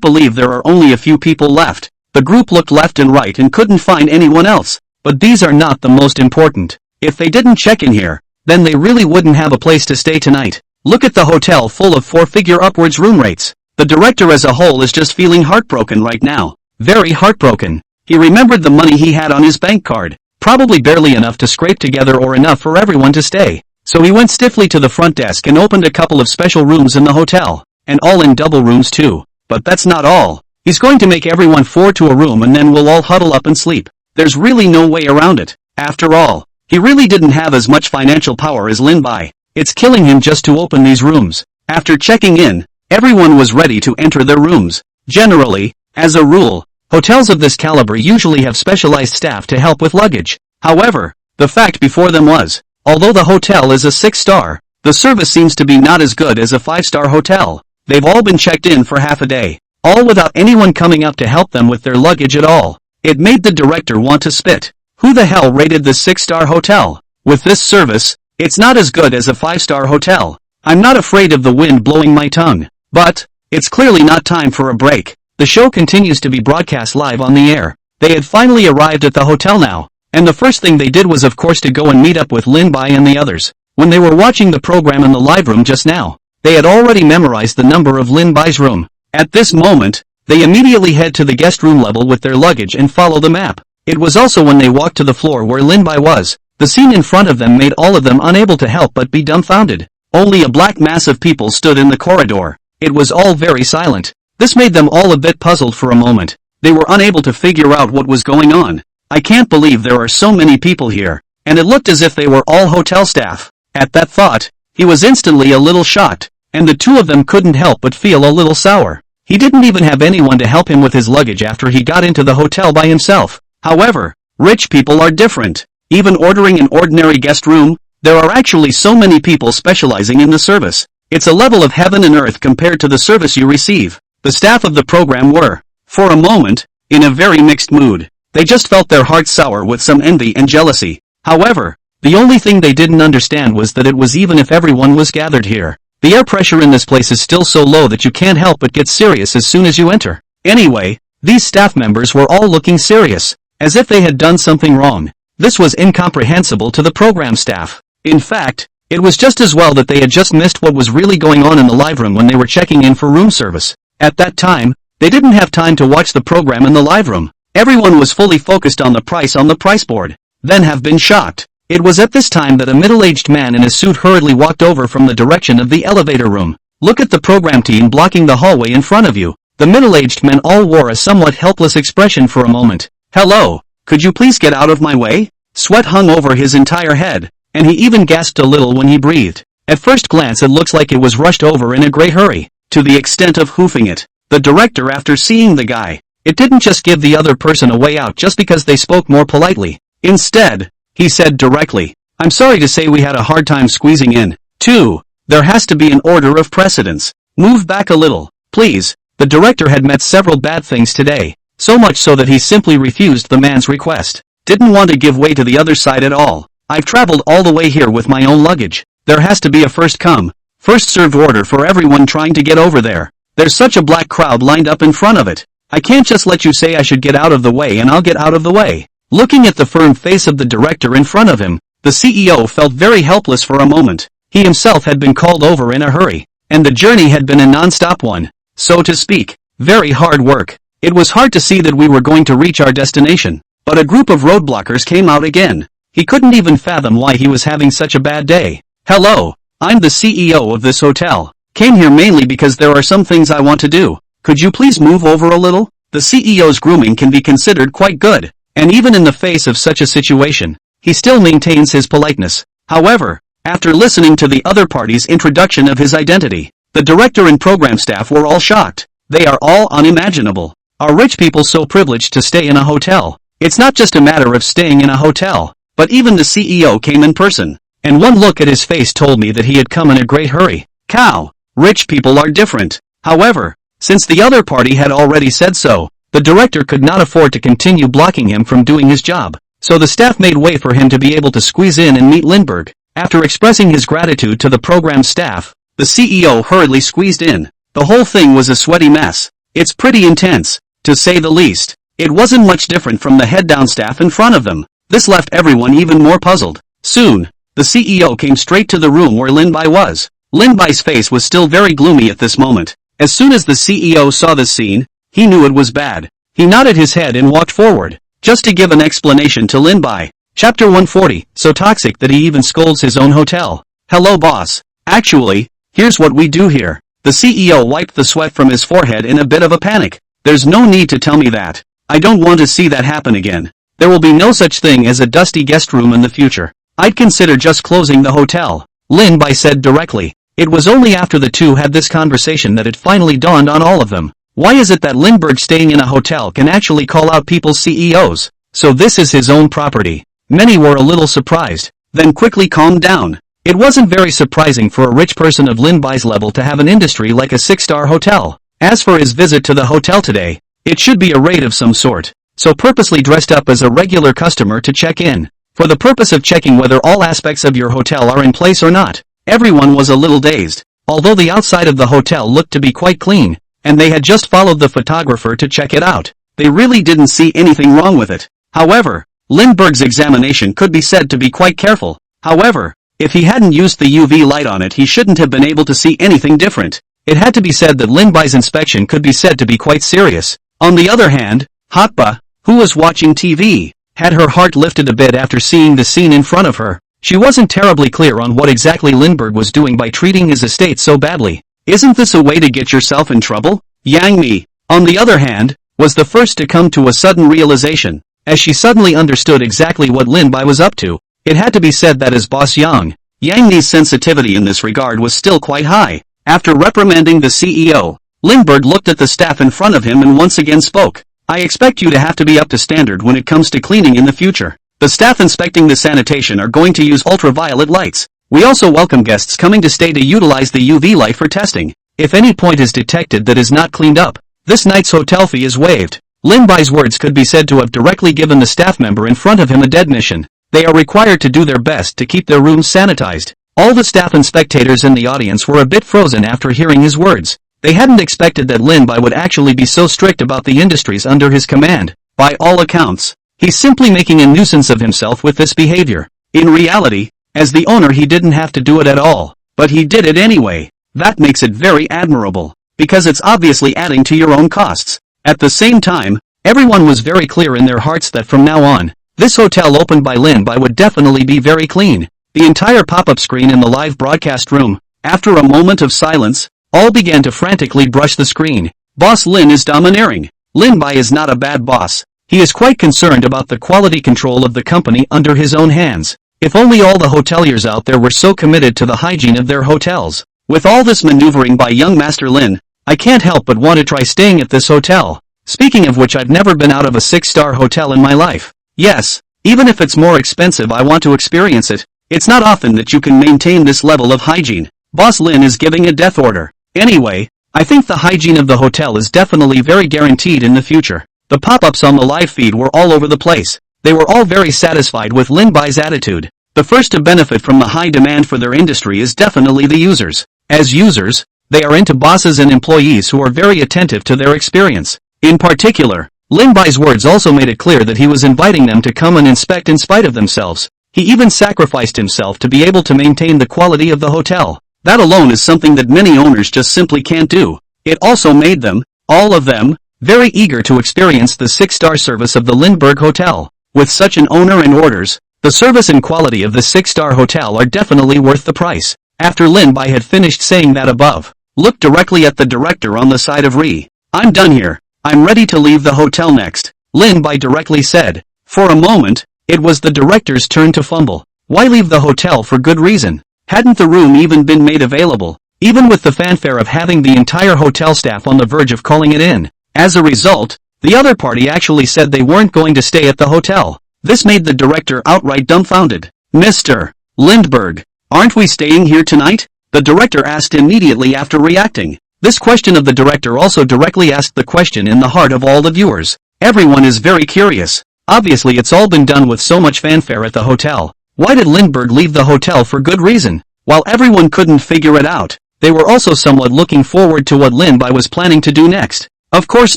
believe there are only a few people left. The group looked left and right and couldn't find anyone else. But these are not the most important. If they didn't check in here, then they really wouldn't have a place to stay tonight. Look at the hotel full of 4-figure upwards room rates. The director as a whole is just feeling heartbroken right now. Very heartbroken. He remembered the money he had on his bank card. Probably barely enough to scrape together or enough for everyone to stay. So he went stiffly to the front desk and opened a couple of special rooms in the hotel. And all in double rooms too. But that's not all. He's going to make everyone 4 to a room and then we'll all huddle up and sleep. There's really no way around it. After all, he really didn't have as much financial power as Lin-Bai. It's killing him just to open these rooms. After checking in, everyone was ready to enter their rooms. Generally, as a rule, hotels of this caliber usually have specialized staff to help with luggage. However, the fact before them was, although the hotel is a 6-star, the service seems to be not as good as a 5-star hotel. They've all been checked in for half a day, all without anyone coming up to help them with their luggage at all. It made the director want to spit. Who the hell rated this 6-star hotel? With this service, it's not as good as a 5-star hotel. I'm not afraid of the wind blowing my tongue. But, it's clearly not time for a break. The show continues to be broadcast live on the air. They had finally arrived at the hotel now, and the first thing they did was of course to go and meet up with Lin-Bai and the others. When they were watching the program in the live room just now, they had already memorized the number of Lin-Bai's room. At this moment, they immediately head to the guest room level with their luggage and follow the map. It was also when they walked to the floor where Lin-Bai was. The scene in front of them made all of them unable to help but be dumbfounded. Only a black mass of people stood in the corridor. It was all very silent. This made them all a bit puzzled for a moment. They were unable to figure out what was going on. I can't believe there are so many people here. And it looked as if they were all hotel staff. At that thought, he was instantly a little shocked. And the two of them couldn't help but feel a little sour. He didn't even have anyone to help him with his luggage after he got into the hotel by himself. However, rich people are different. Even ordering an ordinary guest room, there are actually so many people specializing in the service. It's a level of heaven and earth compared to the service you receive. The staff of the program were, for a moment, in a very mixed mood. They just felt their hearts sour with some envy and jealousy. However, the only thing they didn't understand was that it was even if everyone was gathered here. The air pressure in this place is still so low that you can't help but get serious as soon as you enter. Anyway, these staff members were all looking serious, as if they had done something wrong. This was incomprehensible to the program staff. In fact, it was just as well that they had just missed what was really going on in the live room when they were checking in for room service. At that time, they didn't have time to watch the program in the live room. Everyone was fully focused on the price board. Then have been shocked. It was at this time that a middle-aged man in a suit hurriedly walked over from the direction of the elevator room. Look at the program team blocking the hallway in front of you. The middle-aged men all wore a somewhat helpless expression for a moment. Hello, could you please get out of my way? Sweat hung over his entire head, and he even gasped a little when he breathed. At first glance it looks like it was rushed over in a great hurry, to the extent of hoofing it. The director, after seeing the guy, it didn't just give the other person a way out just because they spoke more politely. Instead, he said directly, I'm sorry to say we had a hard time squeezing in. 2. There has to be an order of precedence. Move back a little, please. The director had met several bad things today, so much so that he simply refused the man's request. Didn't want to give way to the other side at all. I've traveled all the way here with my own luggage. There has to be a first come, first served order for everyone trying to get over there. There's such a black crowd lined up in front of it. I can't just let you say I should get out of the way and I'll get out of the way. Looking at the firm face of the director in front of him, the CEO felt very helpless for a moment. He himself had been called over in a hurry, and the journey had been a non-stop one, so to speak. Very hard work. It was hard to see that we were going to reach our destination, but a group of roadblockers came out again. He couldn't even fathom why he was having such a bad day. Hello, I'm the CEO of this hotel. Came here mainly because there are some things I want to do. Could you please move over a little? The CEO's grooming can be considered quite good. And even in the face of such a situation, he still maintains his politeness. However, after listening to the other party's introduction of his identity, the director and program staff were all shocked. They are all unimaginable. Are rich people so privileged to stay in a hotel? It's not just a matter of staying in a hotel, but even the CEO came in person. And one look at his face told me that he had come in a great hurry. Cow, rich people are different. However, since the other party had already said so, the director could not afford to continue blocking him from doing his job, so the staff made way for him to be able to squeeze in and meet Lindbergh. After expressing his gratitude to the program staff, the CEO hurriedly squeezed in. The whole thing was a sweaty mess. It's pretty intense, to say the least. It wasn't much different from the head-down staff in front of them. This left everyone even more puzzled. Soon, the CEO came straight to the room where Lin-bai was. Lin-bai's face was still very gloomy at this moment. As soon as the CEO saw this scene, he knew it was bad. He nodded his head and walked forward, just to give an explanation to Lin-bai. Chapter 140, so toxic that he even scolds his own hotel. Hello boss. Actually, here's what we do here. The CEO wiped the sweat from his forehead in a bit of a panic. There's no need to tell me that. I don't want to see that happen again. There will be no such thing as a dusty guest room in the future. I'd consider just closing the hotel. Lin-bai said directly. It was only after the two had this conversation that it finally dawned on all of them. Why is it that Lindbergh staying in a hotel can actually call out people's CEOs? So this is his own property. Many were a little surprised, then quickly calmed down. It wasn't very surprising for a rich person of Lin-bai's level to have an industry like a 6-star hotel. As for his visit to the hotel today, it should be a raid of some sort, so purposely dressed up as a regular customer to check in, for the purpose of checking whether all aspects of your hotel are in place or not. Everyone was a little dazed, although the outside of the hotel looked to be quite clean, and they had just followed the photographer to check it out. They really didn't see anything wrong with it. However, Lindbergh's examination could be said to be quite careful. However, if he hadn't used the UV light on it, he shouldn't have been able to see anything different. It had to be said that Lin-bai's inspection could be said to be quite serious. On the other hand, Hakba, who was watching TV, had her heart lifted a bit after seeing the scene in front of her. She wasn't terribly clear on what exactly Lindbergh was doing by treating his estate so badly. Isn't this a way to get yourself in trouble? Yang Mi, on the other hand, was the first to come to a sudden realization, as she suddenly understood exactly what Lin-bai was up to. It had to be said that as boss Yang Mi's sensitivity in this regard was still quite high. After reprimanding the CEO, Lindbergh looked at the staff in front of him and once again spoke. I expect you to have to be up to standard when it comes to cleaning in the future. The staff inspecting the sanitation are going to use ultraviolet lights. We also welcome guests coming to stay to utilize the UV light for testing. If any point is detected that is not cleaned up, this night's hotel fee is waived. Lin-bai's words could be said to have directly given the staff member in front of him a dead mission. They are required to do their best to keep their rooms sanitized. All the staff and spectators in the audience were a bit frozen after hearing his words. They hadn't expected that Lin-bai would actually be so strict about the industries under his command. By all accounts, he's simply making a nuisance of himself with this behavior. In reality, As the owner he didn't have to do it at all, but he did it anyway. That makes it very admirable, because it's obviously adding to your own costs. At the same time, everyone was very clear in their hearts that from now on, this hotel opened by Lin Bai would definitely be very clean. The entire pop-up screen in the live broadcast room, after a moment of silence, all began to frantically brush the screen. Boss Lin is domineering. Lin Bai is not a bad boss. He is quite concerned about the quality control of the company under his own hands. If only all the hoteliers out there were so committed to the hygiene of their hotels. With all this maneuvering by young Master Lin, I can't help but want to try staying at this hotel. Speaking of which, I've never been out of a 6-star hotel in my life. Yes, even if it's more expensive, I want to experience it. It's not often that you can maintain this level of hygiene. Boss Lin is giving a death order. Anyway, I think the hygiene of the hotel is definitely very guaranteed in the future. The pop-ups on the live feed were all over the place. They were all very satisfied with Lin Bai's attitude. The first to benefit from the high demand for their industry is definitely the users. As users, they are into bosses and employees who are very attentive to their experience. In particular, Lin Bai's words also made it clear that he was inviting them to come and inspect in spite of themselves. He even sacrificed himself to be able to maintain the quality of the hotel. That alone is something that many owners just simply can't do. It also made them, all of them, very eager to experience the 6-star service of the Lindbergh Hotel. With such an owner and orders, the service and quality of the 6-star hotel are definitely worth the price. After Lin Bai had finished saying that above, looked directly at the director on the side of Ri. I'm done here. I'm ready to leave the hotel next, Lin Bai directly said. For a moment, it was the director's turn to fumble. Why leave the hotel for good reason? Hadn't the room even been made available, even with the fanfare of having the entire hotel staff on the verge of calling it in? As a result, the other party actually said they weren't going to stay at the hotel. This made the director outright dumbfounded. Mr. Lindbergh, aren't we staying here tonight? The director asked immediately after reacting. This question of the director also directly asked the question in the heart of all the viewers. Everyone is very curious. Obviously it's all been done with so much fanfare at the hotel. Why did Lindbergh leave the hotel for good reason? While everyone couldn't figure it out, they were also somewhat looking forward to what Lin Bai was planning to do next. Of course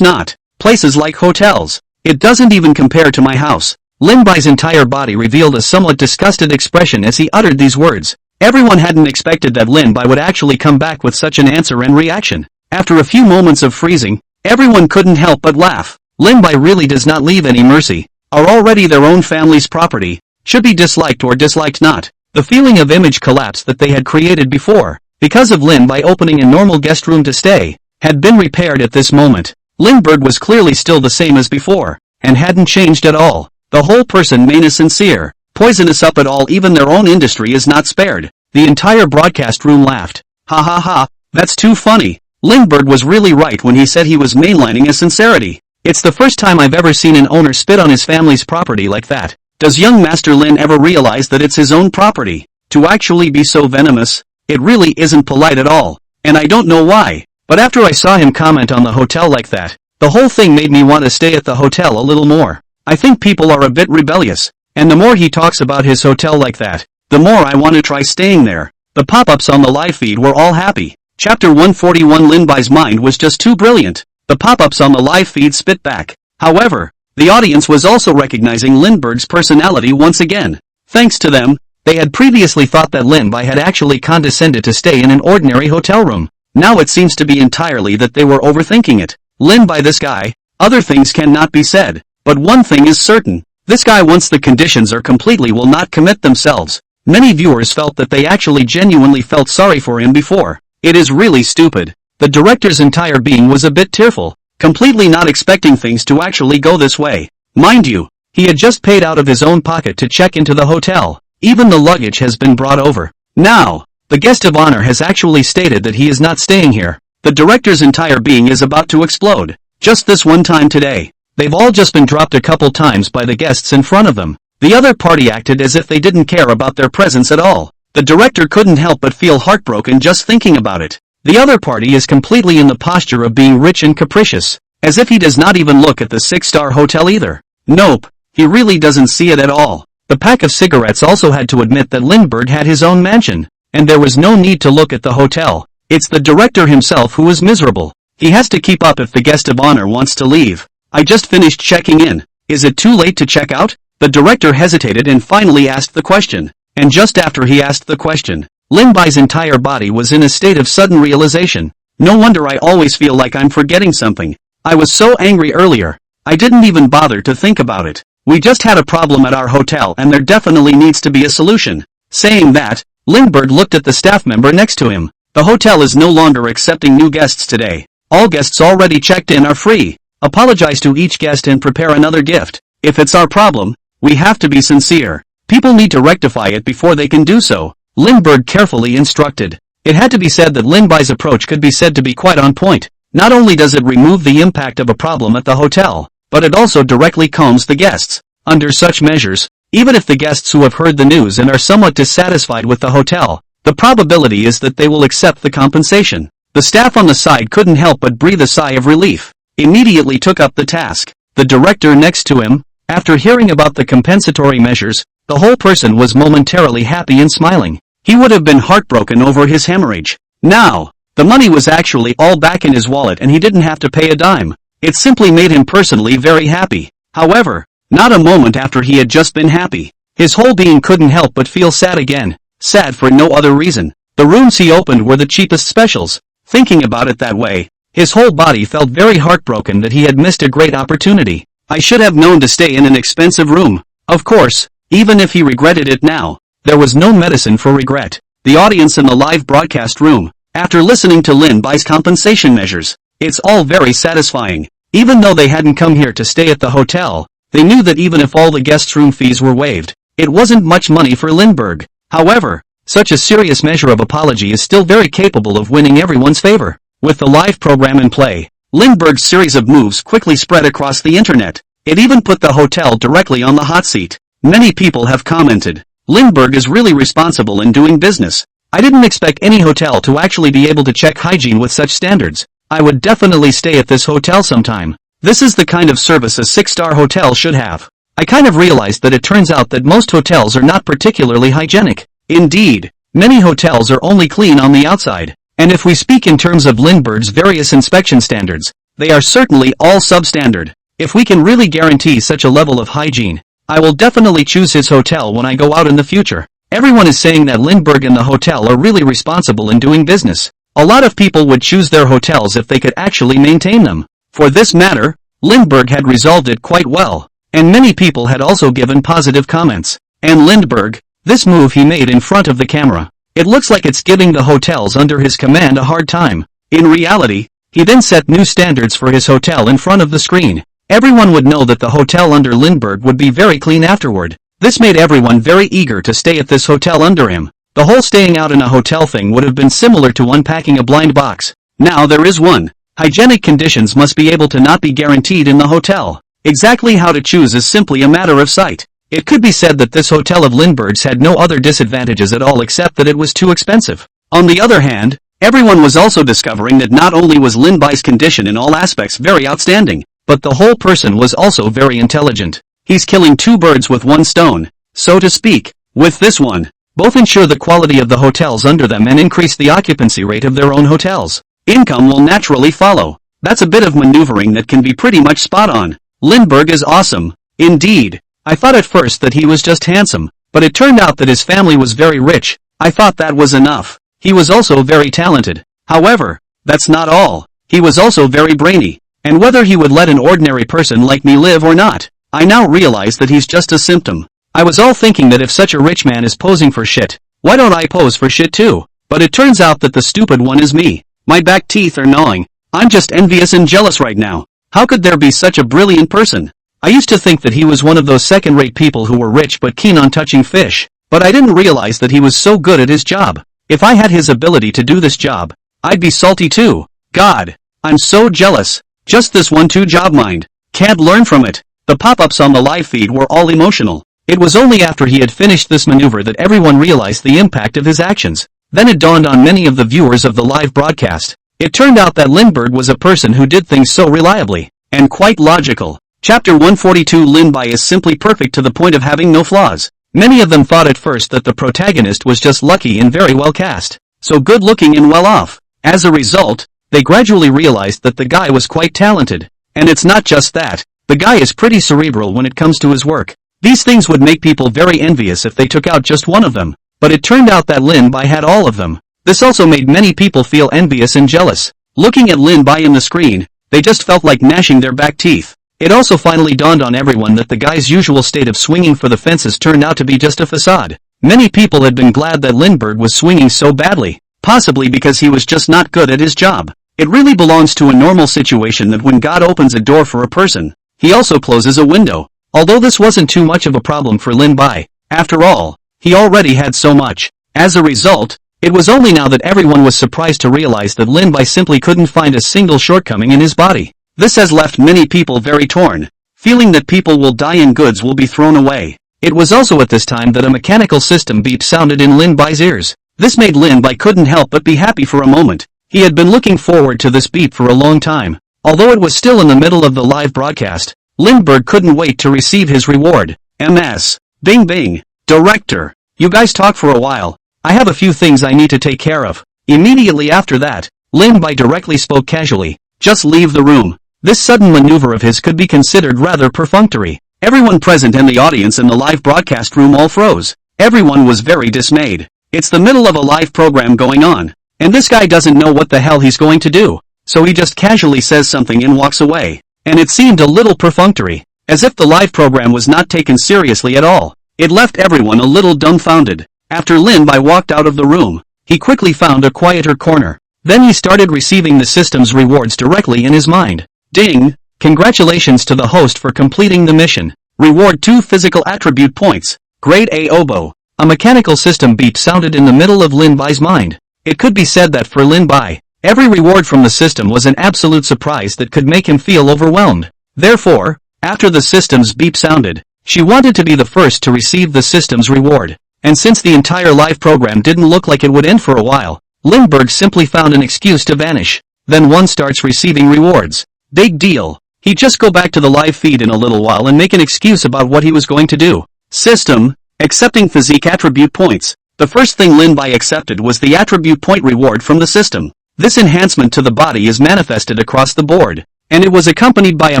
not. Places like hotels. It doesn't even compare to my house. Lin Bai's entire body revealed a somewhat disgusted expression as he uttered these words. Everyone hadn't expected that Lin Bai would actually come back with such an answer and reaction. After a few moments of freezing, everyone couldn't help but laugh. Lin Bai really does not leave any mercy. Are already their own family's property. Should be disliked or disliked not. The feeling of image collapse that they had created before, because of Lin Bai opening a normal guest room to stay, had been repaired at this moment. Lindbergh was clearly still the same as before, and hadn't changed at all. The whole person main is sincere, poisonous up at all, even their own industry is not spared. The entire broadcast room laughed. Ha ha ha, that's too funny. Lindbergh was really right when he said he was mainlining a sincerity. It's the first time I've ever seen an owner spit on his family's property like that. Does young Master Lin ever realize that it's his own property? To actually be so venomous, it really isn't polite at all, and I don't know why. But after I saw him comment on the hotel like that, the whole thing made me want to stay at the hotel a little more. I think people are a bit rebellious, and the more he talks about his hotel like that, the more I want to try staying there. The pop-ups on the live feed were all happy. Chapter 141. Lin Bai's mind was just too brilliant. The pop-ups on the live feed spit back. However, the audience was also recognizing Lindbergh's personality once again. Thanks to them, they had previously thought that Lin Bai had actually condescended to stay in an ordinary hotel room. Now it seems to be entirely that they were overthinking it. Lin Bai, this guy, other things cannot be said, but one thing is certain. This guy, once the conditions are completely, will not commit themselves. Many viewers felt that they actually genuinely felt sorry for him before. It is really stupid. The director's entire being was a bit tearful, completely not expecting things to actually go this way. Mind you, he had just paid out of his own pocket to check into the hotel. Even the luggage has been brought over. Now, the guest of honor has actually stated that he is not staying here. The director's entire being is about to explode. Just this one time today, they've all just been dropped a couple times by the guests in front of them. The other party acted as if they didn't care about their presence at all. The director couldn't help but feel heartbroken just thinking about it. The other party is completely in the posture of being rich and capricious, as if he does not even look at the 6-star hotel either. Nope, he really doesn't see it at all. The pack of cigarettes also had to admit that Lindbergh had his own mansion, and there was no need to look at the hotel. It's the director himself who is miserable. He has to keep up if the guest of honor wants to leave. I just finished checking in. Is it too late to check out? The director hesitated and finally asked the question. and just after he asked the question, Lin Bai's entire body was in a state of sudden realization. No wonder I always feel like I'm forgetting something. I was so angry earlier. I didn't even bother to think about it. We just had a problem at our hotel and there definitely needs to be a solution. Saying that, Lindbergh looked at the staff member next to him. The hotel is no longer accepting new guests today. All guests already checked in are free. Apologize to each guest and prepare another gift. If it's our problem, we have to be sincere. People need to rectify it before they can do so, Lindbergh carefully instructed. It had to be said that Lin Bai's approach could be said to be quite on point. Not only does it remove the impact of a problem at the hotel, but it also directly calms the guests. Under such measures, even if the guests who have heard the news and are somewhat dissatisfied with the hotel, the probability is that they will accept the compensation. The staff on the side couldn't help but breathe a sigh of relief. Immediately took up the task. The director next to him, after hearing about the compensatory measures, the whole person was momentarily happy and smiling. He would have been heartbroken over his hemorrhage. Now, the money was actually all back in his wallet and he didn't have to pay a dime. It simply made him personally very happy. However, not a moment after he had just been happy, his whole being couldn't help but feel sad again. Sad for no other reason. The rooms he opened were the cheapest specials. Thinking about it that way, his whole body felt very heartbroken that he had missed a great opportunity. I should have known to stay in an expensive room. Of course, even if he regretted it now, there was no medicine for regret. The audience in the live broadcast room, after listening to Lin Bai's compensation measures, it's all very satisfying. Even though they hadn't come here to stay at the hotel, they knew that even if all the guests' room fees were waived, it wasn't much money for Lindbergh. However, such a serious measure of apology is still very capable of winning everyone's favor. With the live program in play, Lindbergh's series of moves quickly spread across the internet. It even put the hotel directly on the hot seat. Many people have commented, Lindbergh is really responsible in doing business. I didn't expect any hotel to actually be able to check hygiene with such standards. I would definitely stay at this hotel sometime. This is the kind of service a 6-star hotel should have. I kind of realized that it turns out that most hotels are not particularly hygienic. Indeed, many hotels are only clean on the outside. And if we speak in terms of Lindbergh's various inspection standards, they are certainly all substandard. If we can really guarantee such a level of hygiene, I will definitely choose his hotel when I go out in the future. Everyone is saying that Lindbergh and the hotel are really responsible in doing business. A lot of people would choose their hotels if they could actually maintain them. For this matter, Lindbergh had resolved it quite well, and many people had also given positive comments. And Lindbergh, this move he made in front of the camera, it looks like it's giving the hotels under his command a hard time. In reality, he then set new standards for his hotel in front of the screen. Everyone would know that the hotel under Lindbergh would be very clean afterward. This made everyone very eager to stay at this hotel under him. The whole staying out in a hotel thing would have been similar to unpacking a blind box. Now there is one. Hygienic conditions must be able to not be guaranteed in the hotel. Exactly how to choose is simply a matter of sight. It could be said that this hotel of Lindbergh's had no other disadvantages at all except that it was too expensive. On the other hand, everyone was also discovering that not only was Lin Bai's condition in all aspects very outstanding, but the whole person was also very intelligent. He's killing two birds with one stone, so to speak. With this one, both ensure the quality of the hotels under them and increase the occupancy rate of their own hotels. Income will naturally follow. That's a bit of maneuvering that can be pretty much spot on. Lindbergh is awesome. Indeed. I thought at first that he was just handsome, but it turned out that his family was very rich. I thought that was enough. He was also very talented. However, that's not all. He was also very brainy. And whether he would let an ordinary person like me live or not, I now realize that he's just a symptom. I was all thinking that if such a rich man is posing for shit, why don't I pose for shit too? But it turns out that the stupid one is me. My back teeth are gnawing. I'm just envious and jealous right now. How could there be such a brilliant person? I used to think that he was one of those second-rate people who were rich but keen on touching fish, but I didn't realize that he was so good at his job. If I had his ability to do this job, I'd be salty too. God, I'm so jealous. Just this 1-2 job mind. Can't learn from it. The pop-ups on the live feed were all emotional. It was only after he had finished this maneuver that everyone realized the impact of his actions. Then it dawned on many of the viewers of the live broadcast. It turned out that Lindbergh was a person who did things so reliably, and quite logical. Chapter 142 Lin Bai is simply perfect to the point of having no flaws. Many of them thought at first that the protagonist was just lucky and very well cast, so good looking and well off. As a result, they gradually realized that the guy was quite talented. And it's not just that, the guy is pretty cerebral when it comes to his work. These things would make people very envious if they took out just one of them, but it turned out that Lin Bai had all of them. This also made many people feel envious and jealous. Looking at Lin Bai in the screen, they just felt like gnashing their back teeth. It also finally dawned on everyone that the guy's usual state of swinging for the fences turned out to be just a facade. Many people had been glad that Lindbergh was swinging so badly, possibly because he was just not good at his job. It really belongs to a normal situation that when God opens a door for a person, he also closes a window. Although this wasn't too much of a problem for Lin Bai, after all, he already had so much. As a result, it was only now that everyone was surprised to realize that Lin Bai simply couldn't find a single shortcoming in his body. This has left many people very torn, feeling that people will die and goods will be thrown away. It was also at this time that a mechanical system beep sounded in Lin Bai's ears. This made Lin Bai couldn't help but be happy for a moment. He had been looking forward to this beep for a long time. Although it was still in the middle of the live broadcast, Lindbergh couldn't wait to receive his reward. MS. Bing Bing. Director. You guys talk for a while. I have a few things I need to take care of. Immediately after that, Lin Bai directly spoke casually. Just leave the room. This sudden maneuver of his could be considered rather perfunctory. Everyone present and the audience in the live broadcast room all froze. Everyone was very dismayed. It's the middle of a live program going on, and this guy doesn't know what the hell he's going to do. So he just casually says something and walks away. And it seemed a little perfunctory, as if the live program was not taken seriously at all. It left everyone a little dumbfounded. After Lin Bai walked out of the room, he quickly found a quieter corner. Then he started receiving the system's rewards directly in his mind. Ding! Congratulations to the host for completing the mission. Reward 2 physical attribute points. Grade A oboe. A mechanical system beep sounded in the middle of Lin Bai's mind. It could be said that for Lin Bai, every reward from the system was an absolute surprise that could make him feel overwhelmed. Therefore, after the system's beep sounded, she wanted to be the first to receive the system's reward. And since the entire live program didn't look like it would end for a while, Lindbergh simply found an excuse to vanish. Then one starts receiving rewards. Big deal. He'd just go back to the live feed in a little while and make an excuse about what he was going to do. System. Accepting physique attribute points. The first thing Lin Bai accepted was the attribute point reward from the system. This enhancement to the body is manifested across the board, and it was accompanied by a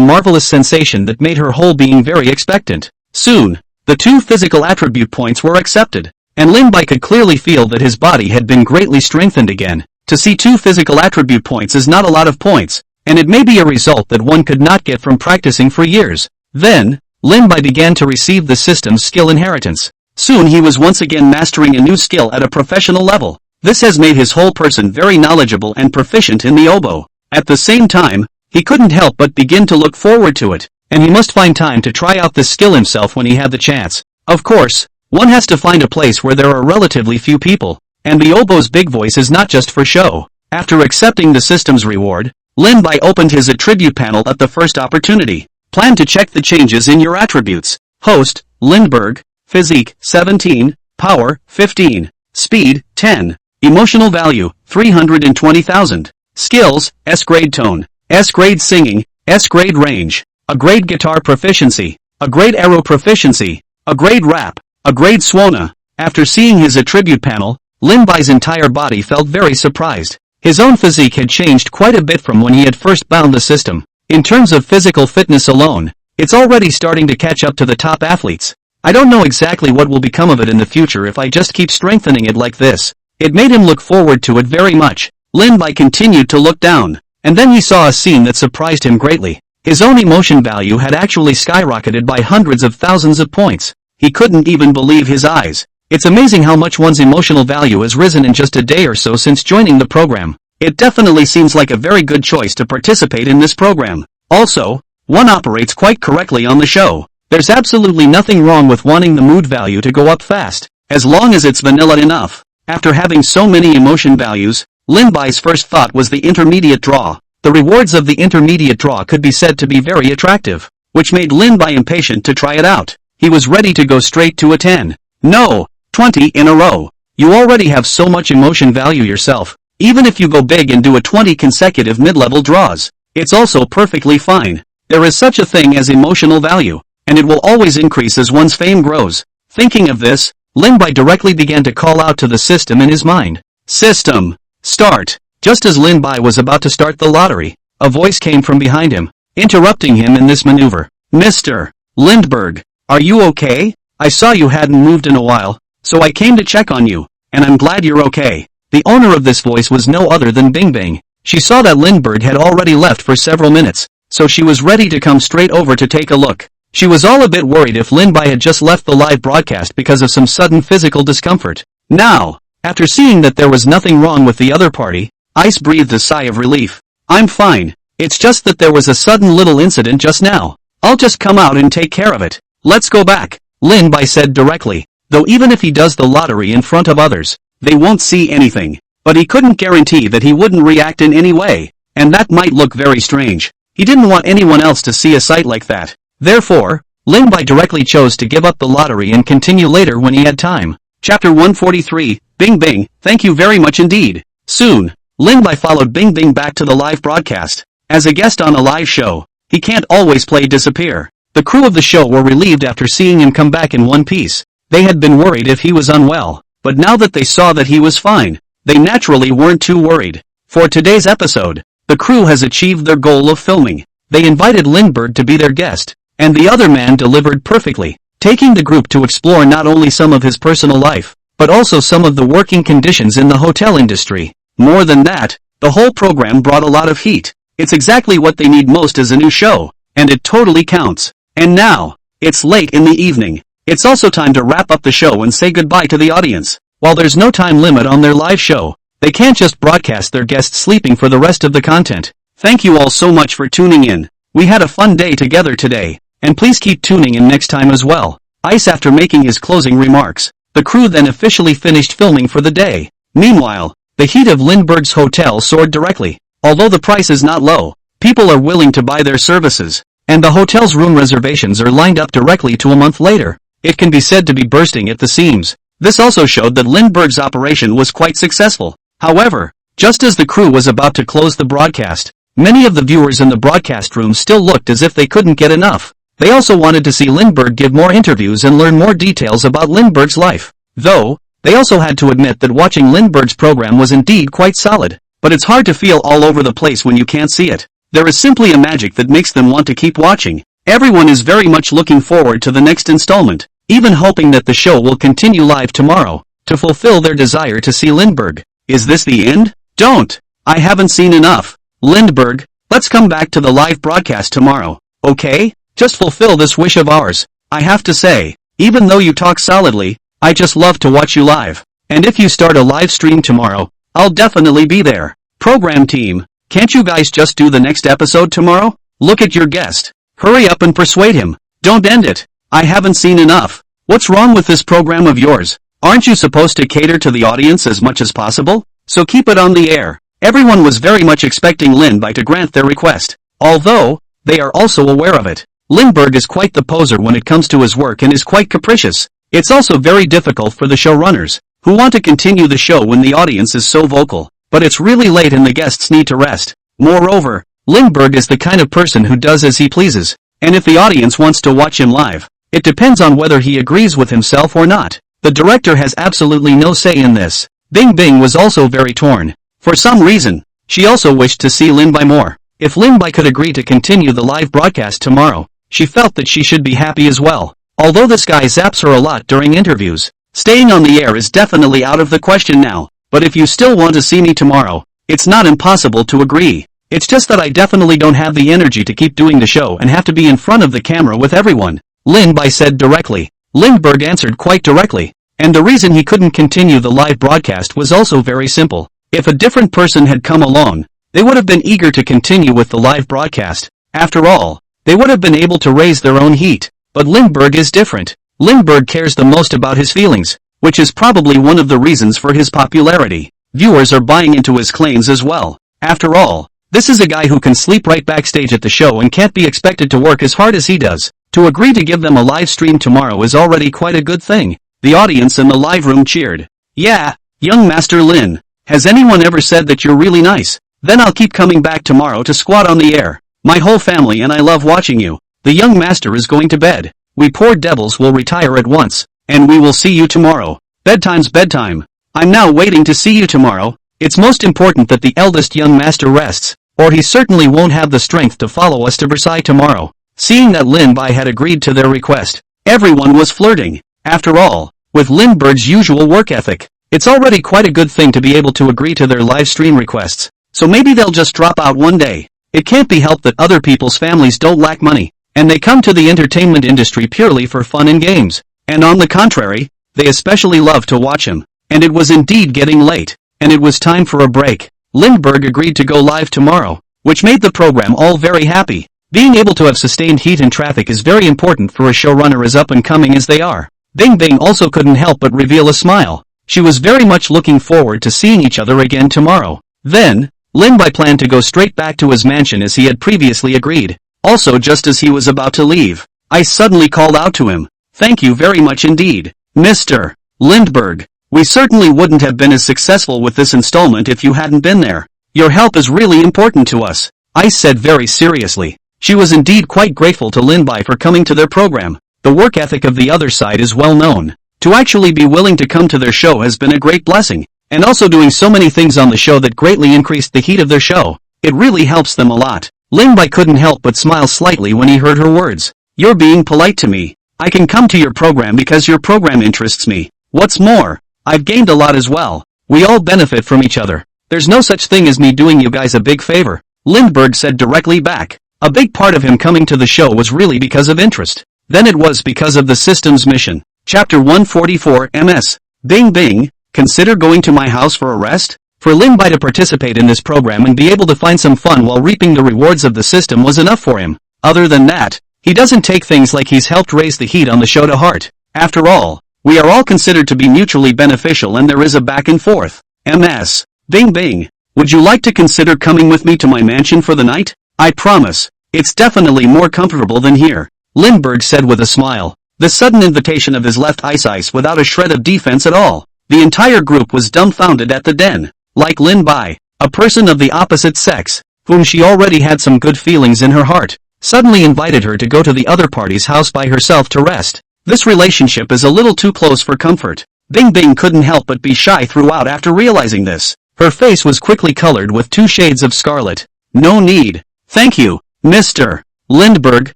marvelous sensation that made her whole being very expectant. Soon, the 2 physical attribute points were accepted, and Lin Bai could clearly feel that his body had been greatly strengthened again. To see 2 physical attribute points is not a lot of points, and it may be a result that one could not get from practicing for years. Then, Lin Bai began to receive the system's skill inheritance. Soon he was once again mastering a new skill at a professional level. This has made his whole person very knowledgeable and proficient in the oboe. At the same time, he couldn't help but begin to look forward to it, and he must find time to try out this skill himself when he had the chance. Of course, one has to find a place where there are relatively few people, and the oboe's big voice is not just for show. After accepting the system's reward, Lin Bai opened his attribute panel at the first opportunity. Plan to check the changes in your attributes. Host, Lindbergh. Physique, 17. Power, 15. Speed, 10. Emotional value, 320,000. Skills, S-grade tone, S-grade singing, S-grade range, a grade guitar proficiency, a grade arrow proficiency, a grade rap, a grade swana. After seeing his attribute panel, Lin Bai's entire body felt very surprised. His own physique had changed quite a bit from when he had first bound the system. In terms of physical fitness alone, it's already starting to catch up to the top athletes. I don't know exactly what will become of it in the future if I just keep strengthening it like this. It made him look forward to it very much. Lin Bai continued to look down, and then he saw a scene that surprised him greatly. His own emotion value had actually skyrocketed by hundreds of thousands of points. He couldn't even believe his eyes. It's amazing how much one's emotional value has risen in just a day or so since joining the program. It definitely seems like a very good choice to participate in this program. Also, one operates quite correctly on the show. There's absolutely nothing wrong with wanting the mood value to go up fast, as long as it's vanilla enough. After having so many emotion values, Lin Bai's first thought was the intermediate draw. The rewards of the intermediate draw could be said to be very attractive, which made Lin Bai impatient to try it out. He was ready to go straight to a 10. No, 20 in a row. You already have so much emotion value yourself. Even if you go big and do a 20 consecutive mid-level draws, it's also perfectly fine. There is such a thing as emotional value, and it will always increase as one's fame grows. Thinking of this, Lin Bai directly began to call out to the system in his mind. System, start. Just as Lin Bai was about to start the lottery, a voice came from behind him, interrupting him in this maneuver. Mr. Lindbergh, Are you okay? I saw you hadn't moved in a while, so I came to check on you, and I'm glad you're okay. The owner of this voice was no other than Bing Bing. She saw that Lindbergh had already left for several minutes, so she was ready to come straight over to take a look. She was all a bit worried if Lin-Bai had just left the live broadcast because of some sudden physical discomfort. Now, after seeing that there was nothing wrong with the other party, Ice breathed a sigh of relief. I'm fine. It's just that there was a sudden little incident just now. I'll just come out and take care of it. Let's go back, Lin-Bai said directly. Though even if he does the lottery in front of others, they won't see anything. But he couldn't guarantee that he wouldn't react in any way, and that might look very strange. He didn't want anyone else to see a sight like that. Therefore, Lin-Bai directly chose to give up the lottery and continue later when he had time. Chapter 143, Bing Bing, thank you very much indeed. Soon, Lin-Bai followed Bing Bing back to the live broadcast. As a guest on a live show, he can't always play disappear. The crew of the show were relieved after seeing him come back in one piece. They had been worried if he was unwell, but now that they saw that he was fine, they naturally weren't too worried. For today's episode, the crew has achieved their goal of filming. They invited Lindbergh to be their guest, and the other man delivered perfectly, taking the group to explore not only some of his personal life, but also some of the working conditions in the hotel industry. More than that, the whole program brought a lot of heat. It's exactly what they need most as a new show, and it totally counts. And now, it's late in the evening. It's also time to wrap up the show and say goodbye to the audience. While there's no time limit on their live show, they can't just broadcast their guests sleeping for the rest of the content. Thank you all so much for tuning in. We had a fun day together today, and please keep tuning in next time as well. Ice after making his closing remarks, the crew then officially finished filming for the day. Meanwhile, the heat of Lindbergh's hotel soared directly. Although the price is not low, people are willing to buy their services, and the hotel's room reservations are lined up directly to a month later. It can be said to be bursting at the seams. This also showed that Lindbergh's operation was quite successful. However, just as the crew was about to close the broadcast, many of the viewers in the broadcast room still looked as if they couldn't get enough. They also wanted to see Lindbergh give more interviews and learn more details about Lindbergh's life. Though, they also had to admit that watching Lindbergh's program was indeed quite solid. But it's hard to feel all over the place when you can't see it. There is simply a magic that makes them want to keep watching. Everyone is very much looking forward to the next installment, even hoping that the show will continue live tomorrow, to fulfill their desire to see Lindbergh. Is this the end? Don't! I haven't seen enough. Lindbergh, let's come back to the live broadcast tomorrow, okay? Just fulfill this wish of ours. I have to say, even though you talk solidly, I just love to watch you live. And if you start a live stream tomorrow, I'll definitely be there. Program team, can't you guys just do the next episode tomorrow? Look at your guest. Hurry up and persuade him. Don't end it. I haven't seen enough. What's wrong with this program of yours? Aren't you supposed to cater to the audience as much as possible? So keep it on the air. Everyone was very much expecting Lin-Bai to grant their request. Although, they are also aware of it. Lindbergh is quite the poser when it comes to his work and is quite capricious. It's also very difficult for the showrunners, who want to continue the show when the audience is so vocal. But it's really late and the guests need to rest. Moreover, Lindbergh is the kind of person who does as he pleases. And if the audience wants to watch him live, it depends on whether he agrees with himself or not. The director has absolutely no say in this. Bing Bing was also very torn. For some reason, she also wished to see Lin-Bai more. If Lin-Bai could agree to continue the live broadcast tomorrow, she felt that she should be happy as well. Although this guy zaps her a lot during interviews, staying on the air is definitely out of the question now. But if you still want to see me tomorrow, it's not impossible to agree. It's just that I definitely don't have the energy to keep doing the show and have to be in front of the camera with everyone, Lin-Bai said directly. Lindbergh answered quite directly, and the reason he couldn't continue the live broadcast was also very simple. If a different person had come along, they would have been eager to continue with the live broadcast. After all, they would have been able to raise their own heat. But Lindbergh is different. Lindbergh cares the most about his feelings, which is probably one of the reasons for his popularity. Viewers are buying into his claims as well. After all, this is a guy who can sleep right backstage at the show and can't be expected to work as hard as he does. To agree to give them a live stream tomorrow is already quite a good thing. The audience in the live room cheered. Yeah, young Master Lin. Has anyone ever said that you're really nice? Then I'll keep coming back tomorrow to squat on the air. My whole family and I love watching you. The young master is going to bed. We poor devils will retire at once, and we will see you tomorrow. Bedtime's bedtime. I'm now waiting to see you tomorrow. It's most important that the eldest young master rests, or he certainly won't have the strength to follow us to Versailles tomorrow. Seeing that Lin-Bai had agreed to their request, Everyone was flirting. After all, with Lindbergh's usual work ethic, it's already quite a good thing to be able to agree to their live stream requests. So maybe they'll just drop out one day. It can't be helped that other people's families don't lack money, and they come to the entertainment industry purely for fun and games. And on the contrary, they especially love to watch him. And it was indeed getting late, and it was time for a break. Lindbergh agreed to go live tomorrow, which made the program all very happy. Being able to have sustained heat and traffic is very important for a showrunner as up and coming as they are. Bing Bing also couldn't help but reveal a smile. She was very much looking forward to seeing each other again tomorrow. Then, Lin-Bai planned to go straight back to his mansion as he had previously agreed. Also, just as he was about to leave, Ice suddenly called out to him, "Thank you very much indeed, Mr. Lindbergh. We certainly wouldn't have been as successful with this installment if you hadn't been there. Your help is really important to us," Ice said very seriously. She was indeed quite grateful to Lin-Bai for coming to their program. The work ethic of the other side is well known. To actually be willing to come to their show has been a great blessing. And also doing so many things on the show that greatly increased the heat of their show. It really helps them a lot. Lin-Bai couldn't help but smile slightly when he heard her words. "You're being polite to me. I can come to your program because your program interests me. What's more, I've gained a lot as well. We all benefit from each other. There's no such thing as me doing you guys a big favor," Lindbergh said directly back. A big part of him coming to the show was really because of interest. Then it was because of the system's mission. Chapter 144 MS. Bing Bing. Consider going to my house for a rest? For Lin-Bai to participate in this program and be able to find some fun while reaping the rewards of the system was enough for him. Other than that, he doesn't take things like he's helped raise the heat on the show to heart. After all, we are all considered to be mutually beneficial and there is a back and forth. MS. Bing Bing. Would you like to consider coming with me to my mansion for the night? I promise, it's definitely more comfortable than here, Lindbergh said with a smile. The sudden invitation of his left Ice without a shred of defense at all. The entire group was dumbfounded at the den. Like Lin-Bai, a person of the opposite sex, whom she already had some good feelings in her heart, suddenly invited her to go to the other party's house by herself to rest. This relationship is a little too close for comfort. Bing Bing couldn't help but be shy throughout after realizing this. Her face was quickly colored with 2 shades of scarlet. "No need. Thank you, Mr. Lindbergh,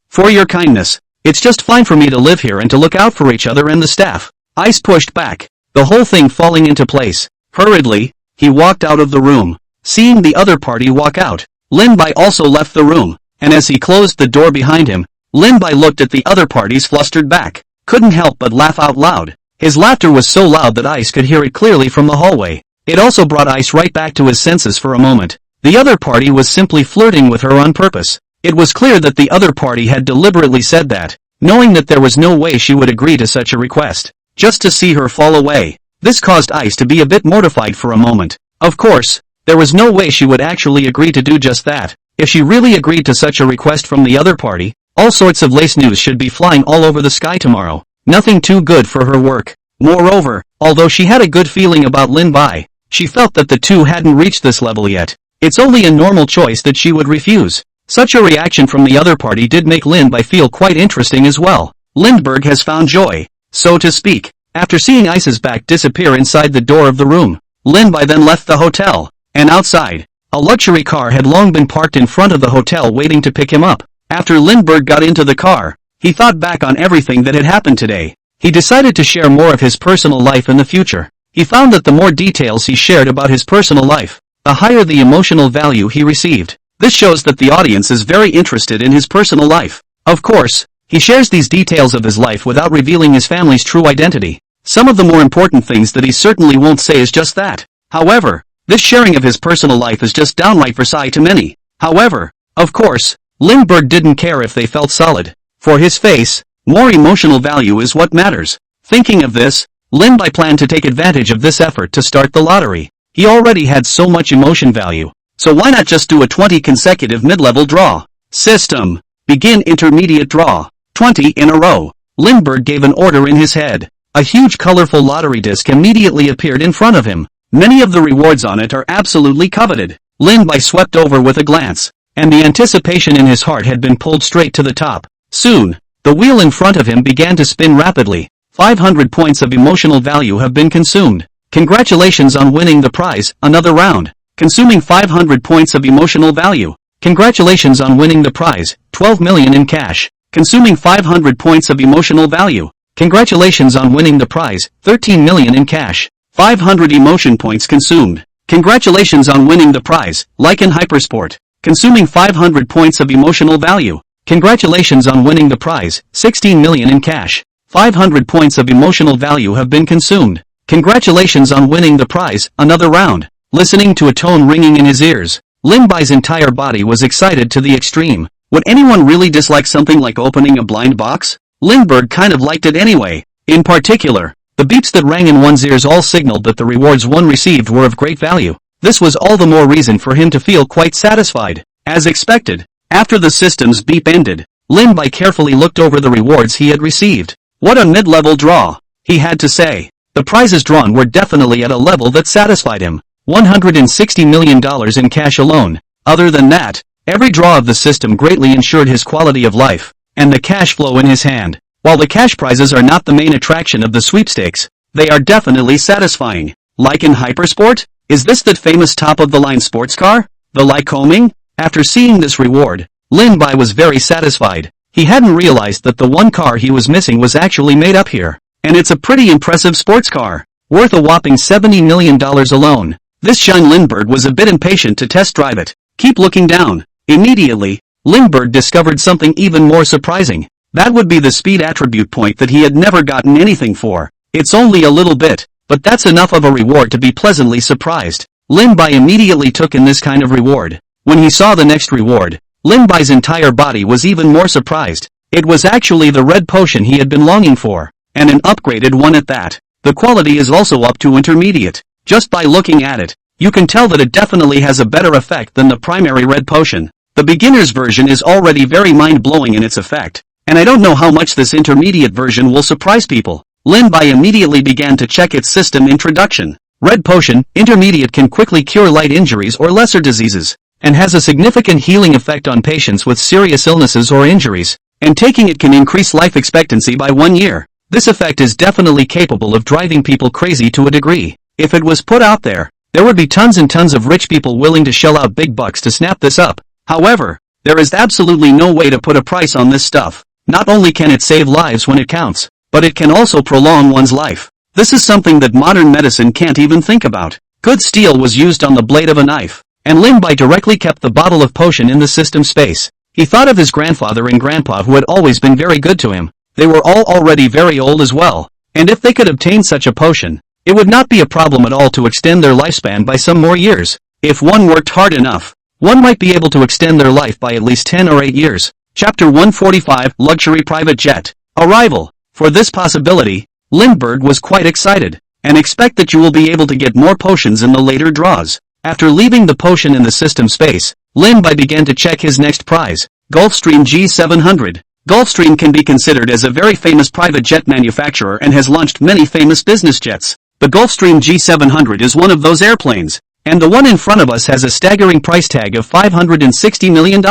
for your kindness. It's just fine for me to live here and to look out for each other and the staff." Ice pushed back, the whole thing falling into place. Hurriedly, he walked out of the room. Seeing the other party walk out, Lin-Bai also left the room, and as he closed the door behind him, Lin-Bai looked at the other party's flustered back. Couldn't help but laugh out loud. His laughter was so loud that Ice could hear it clearly from the hallway. It also brought Ice right back to his senses for a moment. The other party was simply flirting with her on purpose. It was clear that the other party had deliberately said that, knowing that there was no way she would agree to such a request, just to see her fall away. This caused Ice to be a bit mortified for a moment. Of course, there was no way she would actually agree to do just that. If she really agreed to such a request from the other party, all sorts of lace news should be flying all over the sky tomorrow. Nothing too good for her work. Moreover, although she had a good feeling about Lin-Bai, she felt that the two hadn't reached this level yet. It's only a normal choice that she would refuse. Such a reaction from the other party did make Lin-Bai feel quite interesting as well. Lindbergh has found joy, so to speak, after seeing Ice's back disappear inside the door of the room. Lin-Bai then left the hotel, and outside, a luxury car had long been parked in front of the hotel waiting to pick him up. After Lindbergh got into the car, he thought back on everything that had happened today. He decided to share more of his personal life in the future. He found that the more details he shared about his personal life, the higher the emotional value he received. This shows that the audience is very interested in his personal life. Of course, he shares these details of his life without revealing his family's true identity. Some of the more important things that he certainly won't say is just that. However, this sharing of his personal life is just downright Versailles to many. However, of course, Lindbergh didn't care if they felt solid. For his face, more emotional value is what matters. Thinking of this, Lin-Bai planned to take advantage of this effort to start the lottery. He already had so much emotion value, so why not just do a 20 consecutive mid-level draw? System. Begin intermediate draw. 20 in a row. Lindbergh gave an order in his head. A huge colorful lottery disc immediately appeared in front of him. Many of the rewards on it are absolutely coveted. Lin-Bai swept over with a glance, and the anticipation in his heart had been pulled straight to the top. Soon, the wheel in front of him began to spin rapidly. 500 points of emotional value have been consumed. Congratulations on winning the prize, another round. Consuming 500 points of emotional value. Congratulations on winning the prize, 12 million in cash. consuming 500 points of emotional value. Congratulations on winning the prize, 13 million in cash. 500 emotion points consumed. Congratulations on winning the prize, like in Hypersport. Consuming 500 points of emotional value. Congratulations on winning the prize, 16 million in cash. 500 points of emotional value have been consumed. Congratulations on winning the prize, another round. Listening to a tone ringing in his ears, Lin Bai's entire body was excited to the extreme. Would anyone really dislike something like opening a blind box? Lindbergh kind of liked it anyway. In particular, the beeps that rang in one's ears all signaled that the rewards one received were of great value. This was all the more reason for him to feel quite satisfied. As expected, after the system's beep ended, Lin Bai carefully looked over the rewards he had received. What a mid-level draw, he had to say. The prizes drawn were definitely at a level that satisfied him. $160 million in cash alone. Other than that, every draw of the system greatly ensured his quality of life, and the cash flow in his hand. While the cash prizes are not the main attraction of the sweepstakes, they are definitely satisfying. Like in Hypersport? Is this that famous top-of-the-line sports car? The Lycoming? After seeing this reward, Lin Bai was very satisfied. He hadn't realized that the one car he was missing was actually made up here. And it's a pretty impressive sports car, worth a whopping $70 million alone. This Shine Lindbergh was a bit impatient to test drive it. Keep looking down. Immediately, Lindbergh discovered something even more surprising. That would be the speed attribute point that he had never gotten anything for. It's only a little bit, but that's enough of a reward to be pleasantly surprised. Lin Bai immediately took in this kind of reward. When he saw the next reward, Lin Bai's entire body was even more surprised. It was actually the red potion he had been longing for, and an upgraded one at that. The quality is also up to intermediate. Just by looking at it, you can tell that it definitely has a better effect than the primary red potion. The beginner's version is already very mind-blowing in its effect, and I don't know how much this intermediate version will surprise people. Lin Bai immediately began to check its system introduction. Red potion, intermediate, can quickly cure light injuries or lesser diseases, and has a significant healing effect on patients with serious illnesses or injuries, and taking it can increase life expectancy by 1 year. This effect is definitely capable of driving people crazy to a degree. If it was put out there would be tons and tons of rich people willing to shell out big bucks to snap this up. However, there is absolutely no way to put a price on this stuff. Not only can it save lives when it counts, but it can also prolong one's life. This is something that modern medicine can't even think about. Good steel was used on the blade of a knife, and Lin Bai directly kept the bottle of potion in the system space. He thought of his grandfather and grandpa who had always been very good to him. They were all already very old as well, and if they could obtain such a potion, it would not be a problem at all to extend their lifespan by some more years. If one worked hard enough, one might be able to extend their life by at least 10 or 8 years. Chapter 145, Luxury Private Jet. Arrival. For this possibility, Lindbergh was quite excited, and expect that you will be able to get more potions in the later draws. After leaving the potion in the system space, Lin Bai began to check his next prize, Gulfstream G700. Gulfstream can be considered as a very famous private jet manufacturer and has launched many famous business jets. The Gulfstream G700 is one of those airplanes, and the one in front of us has a staggering price tag of $560 million.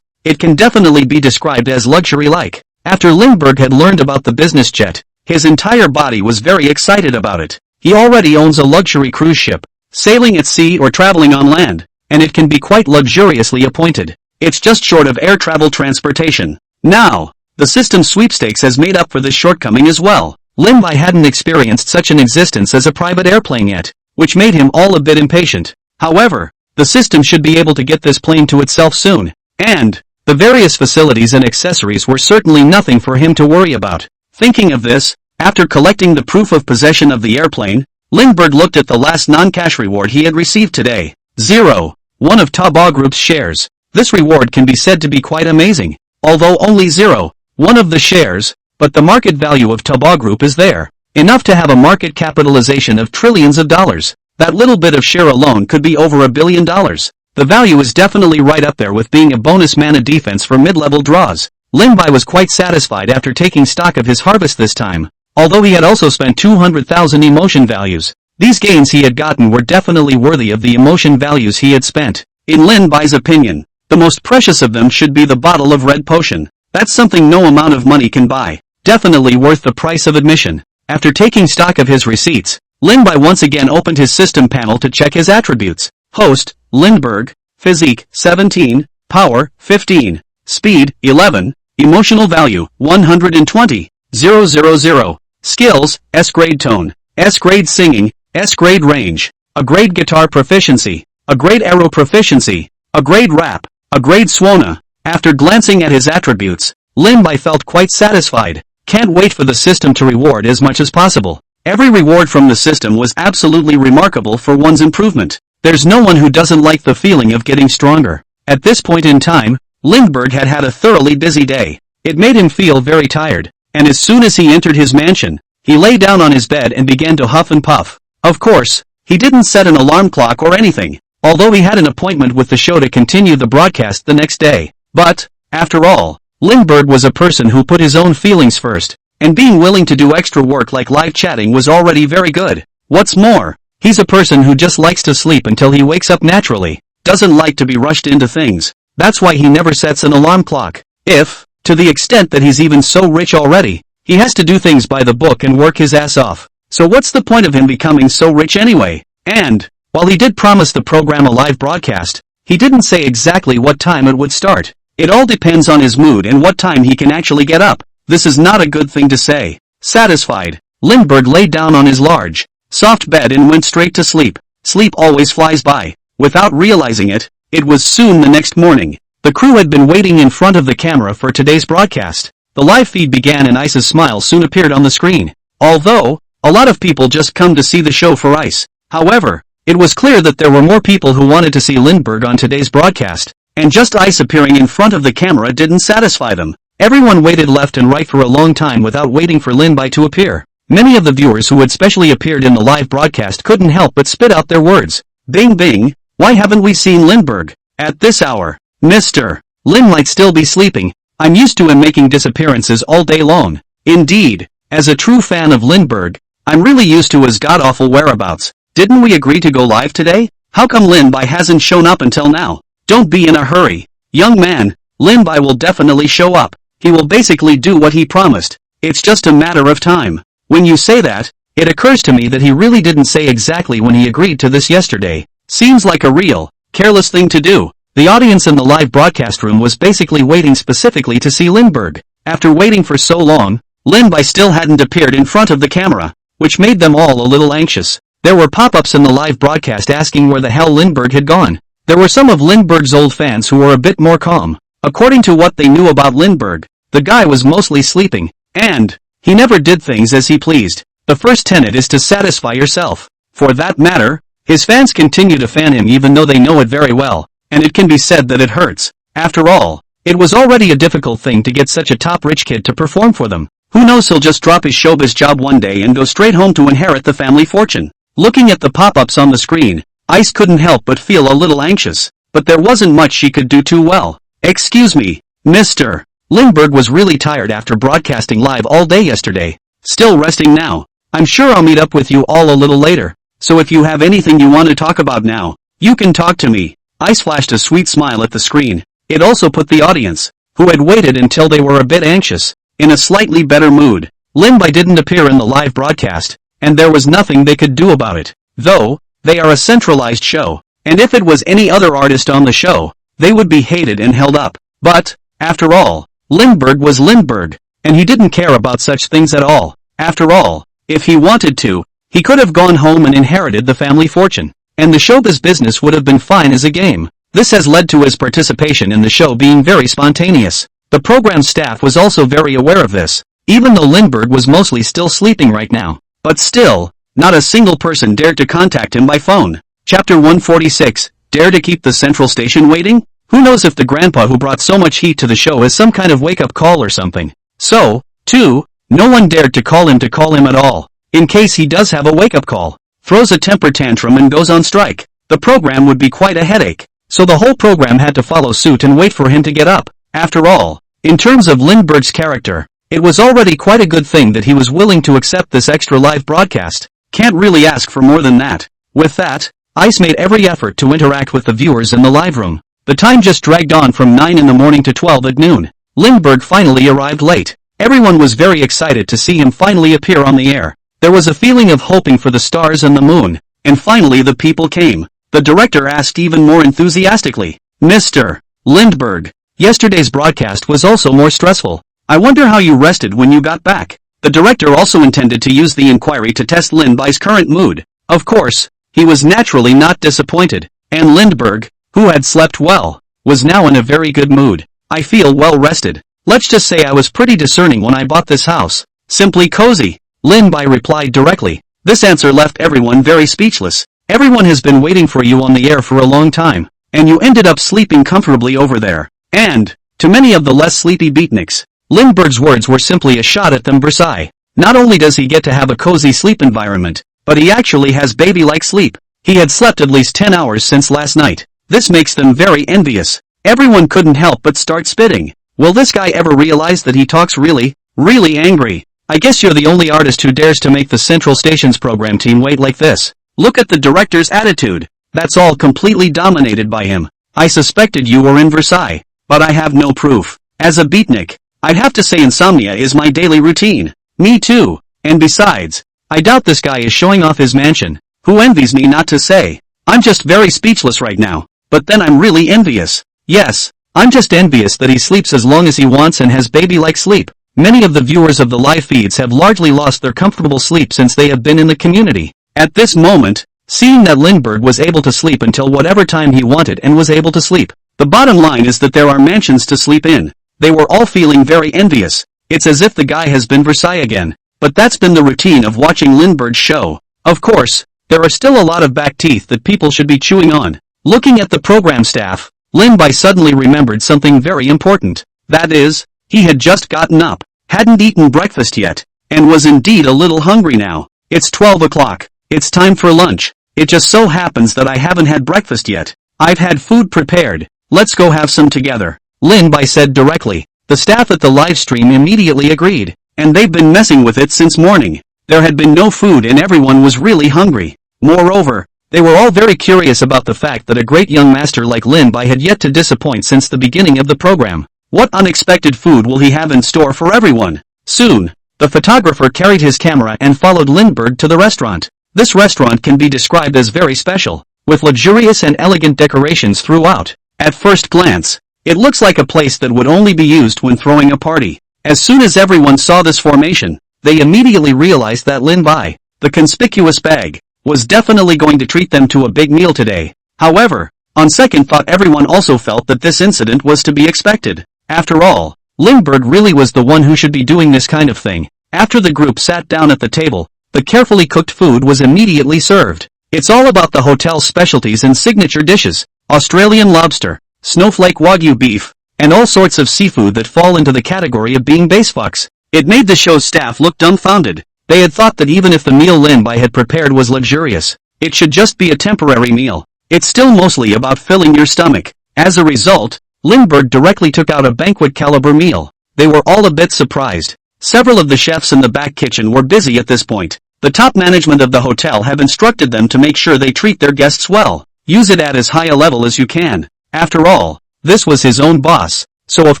It can definitely be described as luxury-like. After Lindbergh had learned about the business jet, his entire body was very excited about it. He already owns a luxury cruise ship, sailing at sea or traveling on land, and it can be quite luxuriously appointed. It's just short of air travel transportation. Now, the system sweepstakes has made up for this shortcoming as well. Lin Bai hadn't experienced such an existence as a private airplane yet, which made him all a bit impatient. However, the system should be able to get this plane to itself soon, and the various facilities and accessories were certainly nothing for him to worry about. Thinking of this, after collecting the proof of possession of the airplane, Lindbergh looked at the last non-cash reward he had received today. 0.1 of Taobao Group's shares. This reward can be said to be quite amazing, although only 0.1 of the shares, but the market value of Taobao Group is there, enough to have a market capitalization of trillions of dollars. That little bit of share alone could be over $1 billion. The value is definitely right up there with being a bonus mana defense for mid-level draws. Lin Bai was quite satisfied after taking stock of his harvest this time, although he had also spent 200,000 emotion values. These gains he had gotten were definitely worthy of the emotion values he had spent. In Lin Bai's opinion, the most precious of them should be the bottle of red potion. That's something no amount of money can buy. Definitely worth the price of admission. After taking stock of his receipts, Lin Bai once again opened his system panel to check his attributes. Host, Lindbergh. Physique, 17. Power, 15. Speed, 11. Emotional value, 120. 000. Skills, S grade tone, S grade singing, S grade range, a grade guitar proficiency, a grade arrow proficiency, a grade rap, a grade swana. After glancing at his attributes, Lin Bai felt quite satisfied. Can't wait for the system to reward as much as possible. Every reward from the system was absolutely remarkable for one's improvement. There's no one who doesn't like the feeling of getting stronger. At this point in time, Lindbergh had had a thoroughly busy day. It made him feel very tired, and as soon as he entered his mansion, he lay down on his bed and began to huff and puff. Of course, he didn't set an alarm clock or anything, although he had an appointment with the show to continue the broadcast the next day. But, after all, Lindbergh was a person who put his own feelings first, and being willing to do extra work like live chatting was already very good. What's more, he's a person who just likes to sleep until he wakes up naturally, doesn't like to be rushed into things. That's why he never sets an alarm clock. If, to the extent that he's even so rich already, he has to do things by the book and work his ass off. So what's the point of him becoming so rich anyway? And, while he did promise the program a live broadcast, he didn't say exactly what time it would start. It all depends on his mood and what time he can actually get up. This is not a good thing to say. Satisfied, Lindbergh lay down on his large, soft bed and went straight to sleep. Sleep always flies by. Without realizing it, it was soon the next morning. The crew had been waiting in front of the camera for today's broadcast. The live feed began and Ice's smile soon appeared on the screen. Although, a lot of people just come to see the show for Ice. However, it was clear that there were more people who wanted to see Lindbergh on today's broadcast, and just Ice appearing in front of the camera didn't satisfy them. Everyone waited left and right for a long time without waiting for Lin Bai to appear. Many of the viewers who had specially appeared in the live broadcast couldn't help but spit out their words. Bing bing, why haven't we seen Lindbergh? At this hour, Mr. Lin might still be sleeping. I'm used to him making disappearances all day long. Indeed, as a true fan of Lindbergh, I'm really used to his god-awful whereabouts. Didn't we agree to go live today? How come Lin Bai hasn't shown up until now? Don't be in a hurry. Young man, Lin Bai will definitely show up. He will basically do what he promised. It's just a matter of time. When you say that, it occurs to me that he really didn't say exactly when he agreed to this yesterday. Seems like a real, careless thing to do. The audience in the live broadcast room was basically waiting specifically to see Lindbergh. After waiting for so long, Lin Bai still hadn't appeared in front of the camera, which made them all a little anxious. There were pop-ups in the live broadcast asking where the hell Lindbergh had gone. There were some of Lindbergh's old fans who were a bit more calm. According to what they knew about Lindbergh, the guy was mostly sleeping, and he never did things as he pleased. The first tenet is to satisfy yourself. For that matter, his fans continue to fan him even though they know it very well, and it can be said that it hurts. After all, it was already a difficult thing to get such a top rich kid to perform for them. Who knows, he'll just drop his showbiz job one day and go straight home to inherit the family fortune. Looking at the pop-ups on the screen, Ice couldn't help but feel a little anxious, but there wasn't much she could do too well. Excuse me, Mr. Lindbergh was really tired after broadcasting live all day yesterday. Still resting now. I'm sure I'll meet up with you all a little later, so if you have anything you want to talk about now, you can talk to me. Ice flashed a sweet smile at the screen. It also put the audience, who had waited until they were a bit anxious, in a slightly better mood. Lin Bai didn't appear in the live broadcast, and there was nothing they could do about it. Though, they are a centralized show, and if it was any other artist on the show, they would be hated and held up. But, after all, Lindbergh was Lindbergh, and he didn't care about such things at all. After all, if he wanted to, he could have gone home and inherited the family fortune, and the showbiz business would have been fine as a game. This has led to his participation in the show being very spontaneous. The program staff was also very aware of this, even though Lindbergh was mostly still sleeping right now. But still, not a single person dared to contact him by phone. Chapter 146, Dare to keep the central station waiting? Who knows if the grandpa who brought so much heat to the show has some kind of wake-up call or something. So, too, no one dared to call him at all. In case he does have a wake-up call, throws a temper tantrum and goes on strike, the program would be quite a headache. So the whole program had to follow suit and wait for him to get up. After all, in terms of Lindbergh's character, it was already quite a good thing that he was willing to accept this extra live broadcast. Can't really ask for more than that. With that, Ice made every effort to interact with the viewers in the live room. The time just dragged on from 9 in the morning to 12 at noon. Lindbergh finally arrived late. Everyone was very excited to see him finally appear on the air. There was a feeling of hoping for the stars and the moon, and finally the people came. The director asked even more enthusiastically, Mr. Lindbergh, Yesterday's broadcast was also more stressful. I wonder how you rested when you got back. The director also intended to use the inquiry to test Lin Bai's current mood. Of course, he was naturally not disappointed, and Lindbergh, who had slept well, was now in a very good mood. I feel well rested. Let's just say I was pretty discerning when I bought this house. Simply cozy. Lin Bai replied directly. This answer left everyone very speechless. Everyone has been waiting for you on the air for a long time, and you ended up sleeping comfortably over there. And, to many of the less sleepy beatniks, Lindbergh's words were simply a shot at them. Versailles. Not only does he get to have a cozy sleep environment, but he actually has baby-like sleep. He had slept at least 10 hours since last night. This makes them very envious. Everyone couldn't help but start spitting. Will this guy ever realize that he talks really angry? I guess you're the only artist who dares to make the Central Station's program team wait like this. Look at the director's attitude. That's all completely dominated by him. I suspected you were in Versailles, but I have no proof. As a beatnik, I'd have to say insomnia is my daily routine. Me too. And besides, I doubt this guy is showing off his mansion. Who envies me not to say? I'm just very speechless right now. But then I'm really envious. Yes, I'm just envious that he sleeps as long as he wants and has baby-like sleep. Many of the viewers of the live feeds have largely lost their comfortable sleep since they have been in the community. At this moment, seeing that Lindbergh was able to sleep until whatever time he wanted and was able to sleep. The bottom line is that there are mansions to sleep in. They were all feeling very envious. It's as if the guy has been Versailles again. But that's been the routine of watching Lindbergh's show. Of course, there are still a lot of back teeth that people should be chewing on. Looking at the program staff, Lin Bai suddenly remembered something very important. That is, he had just gotten up, hadn't eaten breakfast yet, and was indeed a little hungry now. It's 12 o'clock. It's time for lunch. It just so happens that I haven't had breakfast yet. I've had food prepared. Let's go have some together. Lin Bai said directly. The staff at the live stream immediately agreed, and they've been messing with it since morning. There had been no food and everyone was really hungry. Moreover, they were all very curious about the fact that a great young master like Lin Bai had yet to disappoint since the beginning of the program. What unexpected food will he have in store for everyone? Soon, the photographer carried his camera and followed Lindbergh to the restaurant. This restaurant can be described as very special, with luxurious and elegant decorations throughout. At first glance, it looks like a place that would only be used when throwing a party. As soon as everyone saw this formation, they immediately realized that Lin Bai, the conspicuous bag, was definitely going to treat them to a big meal today. However, on second thought everyone also felt that this incident was to be expected. After all, Lindbergh really was the one who should be doing this kind of thing. After the group sat down at the table, the carefully cooked food was immediately served. It's all about the hotel's specialties and signature dishes, Australian lobster, snowflake wagyu beef, and all sorts of seafood that fall into the category of being base fucks. It made the show's staff look dumbfounded. They had thought that even if the meal Lin Bai had prepared was luxurious, it should just be a temporary meal. It's still mostly about filling your stomach. As a result, Lindbergh directly took out a banquet-caliber meal. They were all a bit surprised. Several of the chefs in the back kitchen were busy at this point. The top management of the hotel have instructed them to make sure they treat their guests well. Use it at as high a level as you can. After all, this was his own boss, so of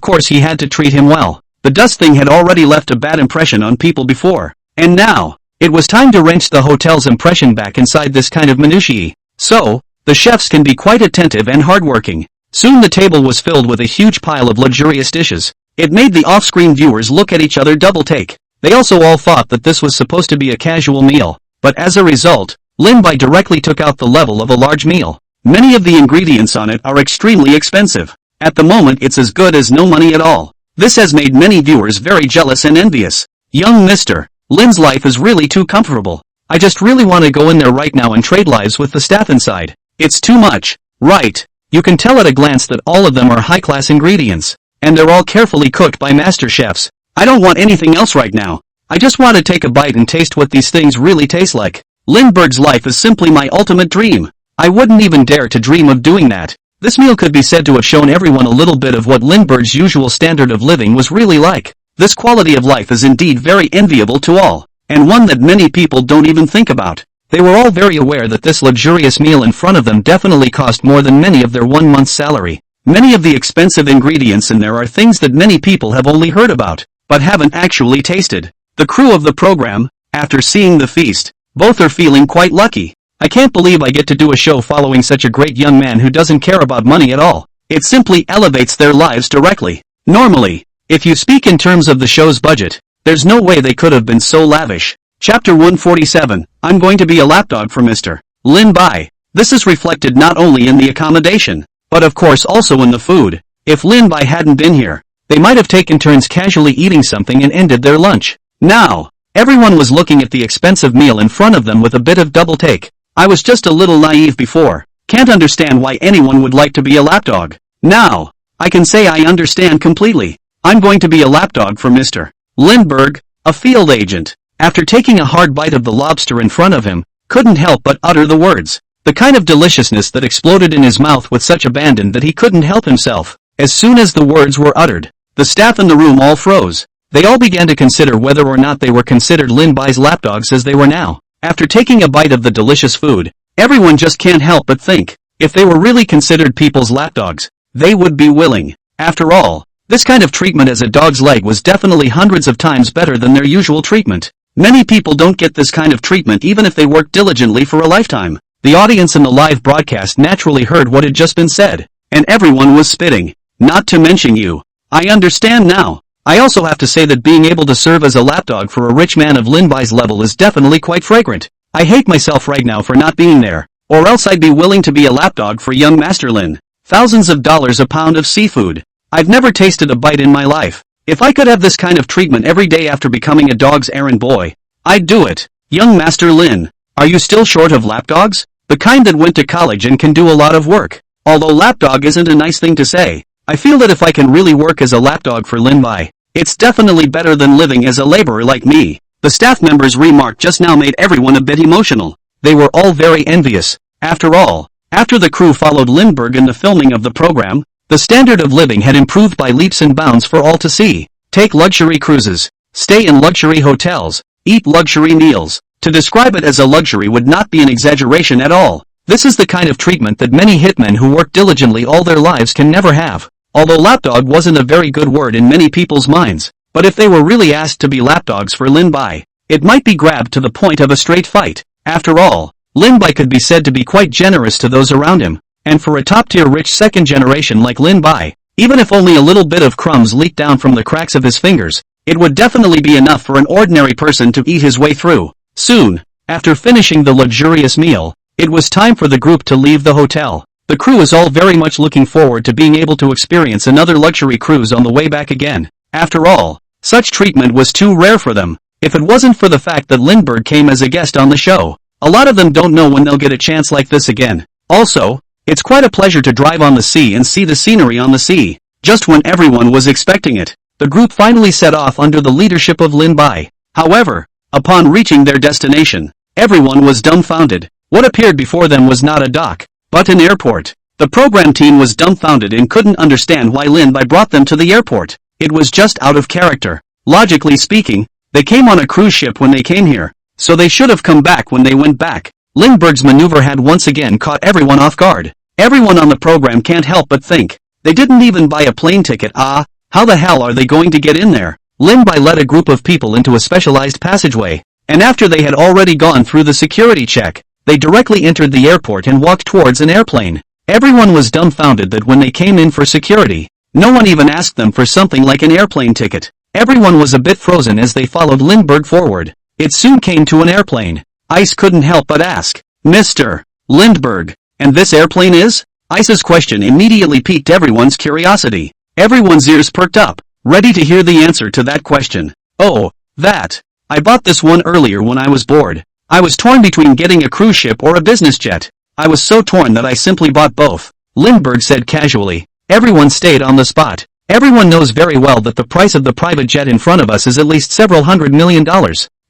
course he had to treat him well. The dust thing had already left a bad impression on people before. And now, it was time to wrench the hotel's impression back inside this kind of minutiae. So, the chefs can be quite attentive and hardworking. Soon the table was filled with a huge pile of luxurious dishes. It made the off-screen viewers look at each other double take. They also all thought that this was supposed to be a casual meal. But as a result, Lin Bai directly took out the level of a large meal. Many of the ingredients on it are extremely expensive. At the moment it's as good as no money at all. This has made many viewers very jealous and envious. Young mister, Lin's life is really too comfortable. I just really want to go in there right now and trade lives with the staff inside. It's too much. Right. You can tell at a glance that all of them are high-class ingredients. And they're all carefully cooked by master chefs. I don't want anything else right now. I just want to take a bite and taste what these things really taste like. Lindbergh's life is simply my ultimate dream. I wouldn't even dare to dream of doing that. This meal could be said to have shown everyone a little bit of what Lindbergh's usual standard of living was really like. This quality of life is indeed very enviable to all, and one that many people don't even think about. They were all very aware that this luxurious meal in front of them definitely cost more than many of their 1 month's salary. Many of the expensive ingredients in there are things that many people have only heard about, but haven't actually tasted. The crew of the program, after seeing the feast, both are feeling quite lucky. I can't believe I get to do a show following such a great young man who doesn't care about money at all. It simply elevates their lives directly. Normally, if you speak in terms of the show's budget, there's no way they could have been so lavish. Chapter 147, I'm going to be a lapdog for Mr. Lin Bai. This is reflected not only in the accommodation, but of course also in the food. If Lin Bai hadn't been here, they might have taken turns casually eating something and ended their lunch. Now, everyone was looking at the expensive meal in front of them with a bit of double take. I was just a little naive before. Can't understand why anyone would like to be a lapdog. Now, I can say I understand completely. I'm going to be a lapdog for Mr. Lindbergh, a field agent. After taking a hard bite of the lobster in front of him, couldn't help but utter the words. The kind of deliciousness that exploded in his mouth with such abandon that he couldn't help himself. As soon as the words were uttered, the staff in the room all froze. They all began to consider whether or not they were considered Lin Bai's lapdogs as they were now. After taking a bite of the delicious food, everyone just can't help but think, if they were really considered people's lapdogs, they would be willing. After all, this kind of treatment as a dog's leg was definitely hundreds of times better than their usual treatment. Many people don't get this kind of treatment even if they work diligently for a lifetime. The audience in the live broadcast naturally heard what had just been said, and everyone was spitting. Not to mention you. I understand now. I also have to say that being able to serve as a lapdog for a rich man of Lin Bai's level is definitely quite fragrant. I hate myself right now for not being there, or else I'd be willing to be a lapdog for young Master Lin. Thousands of dollars a pound of seafood. I've never tasted a bite in my life. If I could have this kind of treatment every day after becoming a dog's errand boy, I'd do it. Young Master Lin, are you still short of lapdogs? The kind that went to college and can do a lot of work. Although lapdog isn't a nice thing to say, I feel that if I can really work as a lapdog for Lin Bai, it's definitely better than living as a laborer like me. The staff member's remark just now made everyone a bit emotional. They were all very envious. After all, after the crew followed Lindbergh in the filming of the program, the standard of living had improved by leaps and bounds for all to see. Take luxury cruises, stay in luxury hotels, eat luxury meals. To describe it as a luxury would not be an exaggeration at all. This is the kind of treatment that many hitmen who work diligently all their lives can never have. Although lapdog wasn't a very good word in many people's minds, but if they were really asked to be lapdogs for Lin Bai, it might be grabbed to the point of a straight fight. After all, Lin Bai could be said to be quite generous to those around him, and for a top-tier rich second generation like Lin Bai, even if only a little bit of crumbs leaked down from the cracks of his fingers, it would definitely be enough for an ordinary person to eat his way through. Soon, after finishing the luxurious meal, it was time for the group to leave the hotel. The crew is all very much looking forward to being able to experience another luxury cruise on the way back again. After all, such treatment was too rare for them. If it wasn't for the fact that Lindbergh came as a guest on the show, a lot of them don't know when they'll get a chance like this again. Also, it's quite a pleasure to drive on the sea and see the scenery on the sea. Just when everyone was expecting it, the group finally set off under the leadership of Lin Bai. However, upon reaching their destination, everyone was dumbfounded. What appeared before them was not a dock, but an airport. The program team was dumbfounded and couldn't understand why Lin Bai brought them to the airport. It was just out of character. Logically speaking, they came on a cruise ship when they came here, so they should have come back when they went back. Lindbergh's maneuver had once again caught everyone off guard. Everyone on the program can't help but think, they didn't even buy a plane ticket. How the hell are they going to get in there? Lin Bai led a group of people into a specialized passageway, and after they had already gone through the security check, they directly entered the airport and walked towards an airplane. Everyone was dumbfounded that when they came in for security, no one even asked them for something like an airplane ticket. Everyone was a bit frozen as they followed Lindbergh forward. It soon came to an airplane. Ice couldn't help but ask, Mr. Lindbergh, and this airplane is? Ice's question immediately piqued everyone's curiosity. Everyone's ears perked up, ready to hear the answer to that question. Oh, that. I bought this one earlier when I was bored. I was torn between getting a cruise ship or a business jet. I was so torn that I simply bought both, Lindbergh said casually. Everyone stayed on the spot. Everyone knows very well that the price of the private jet in front of us is at least several $100 million.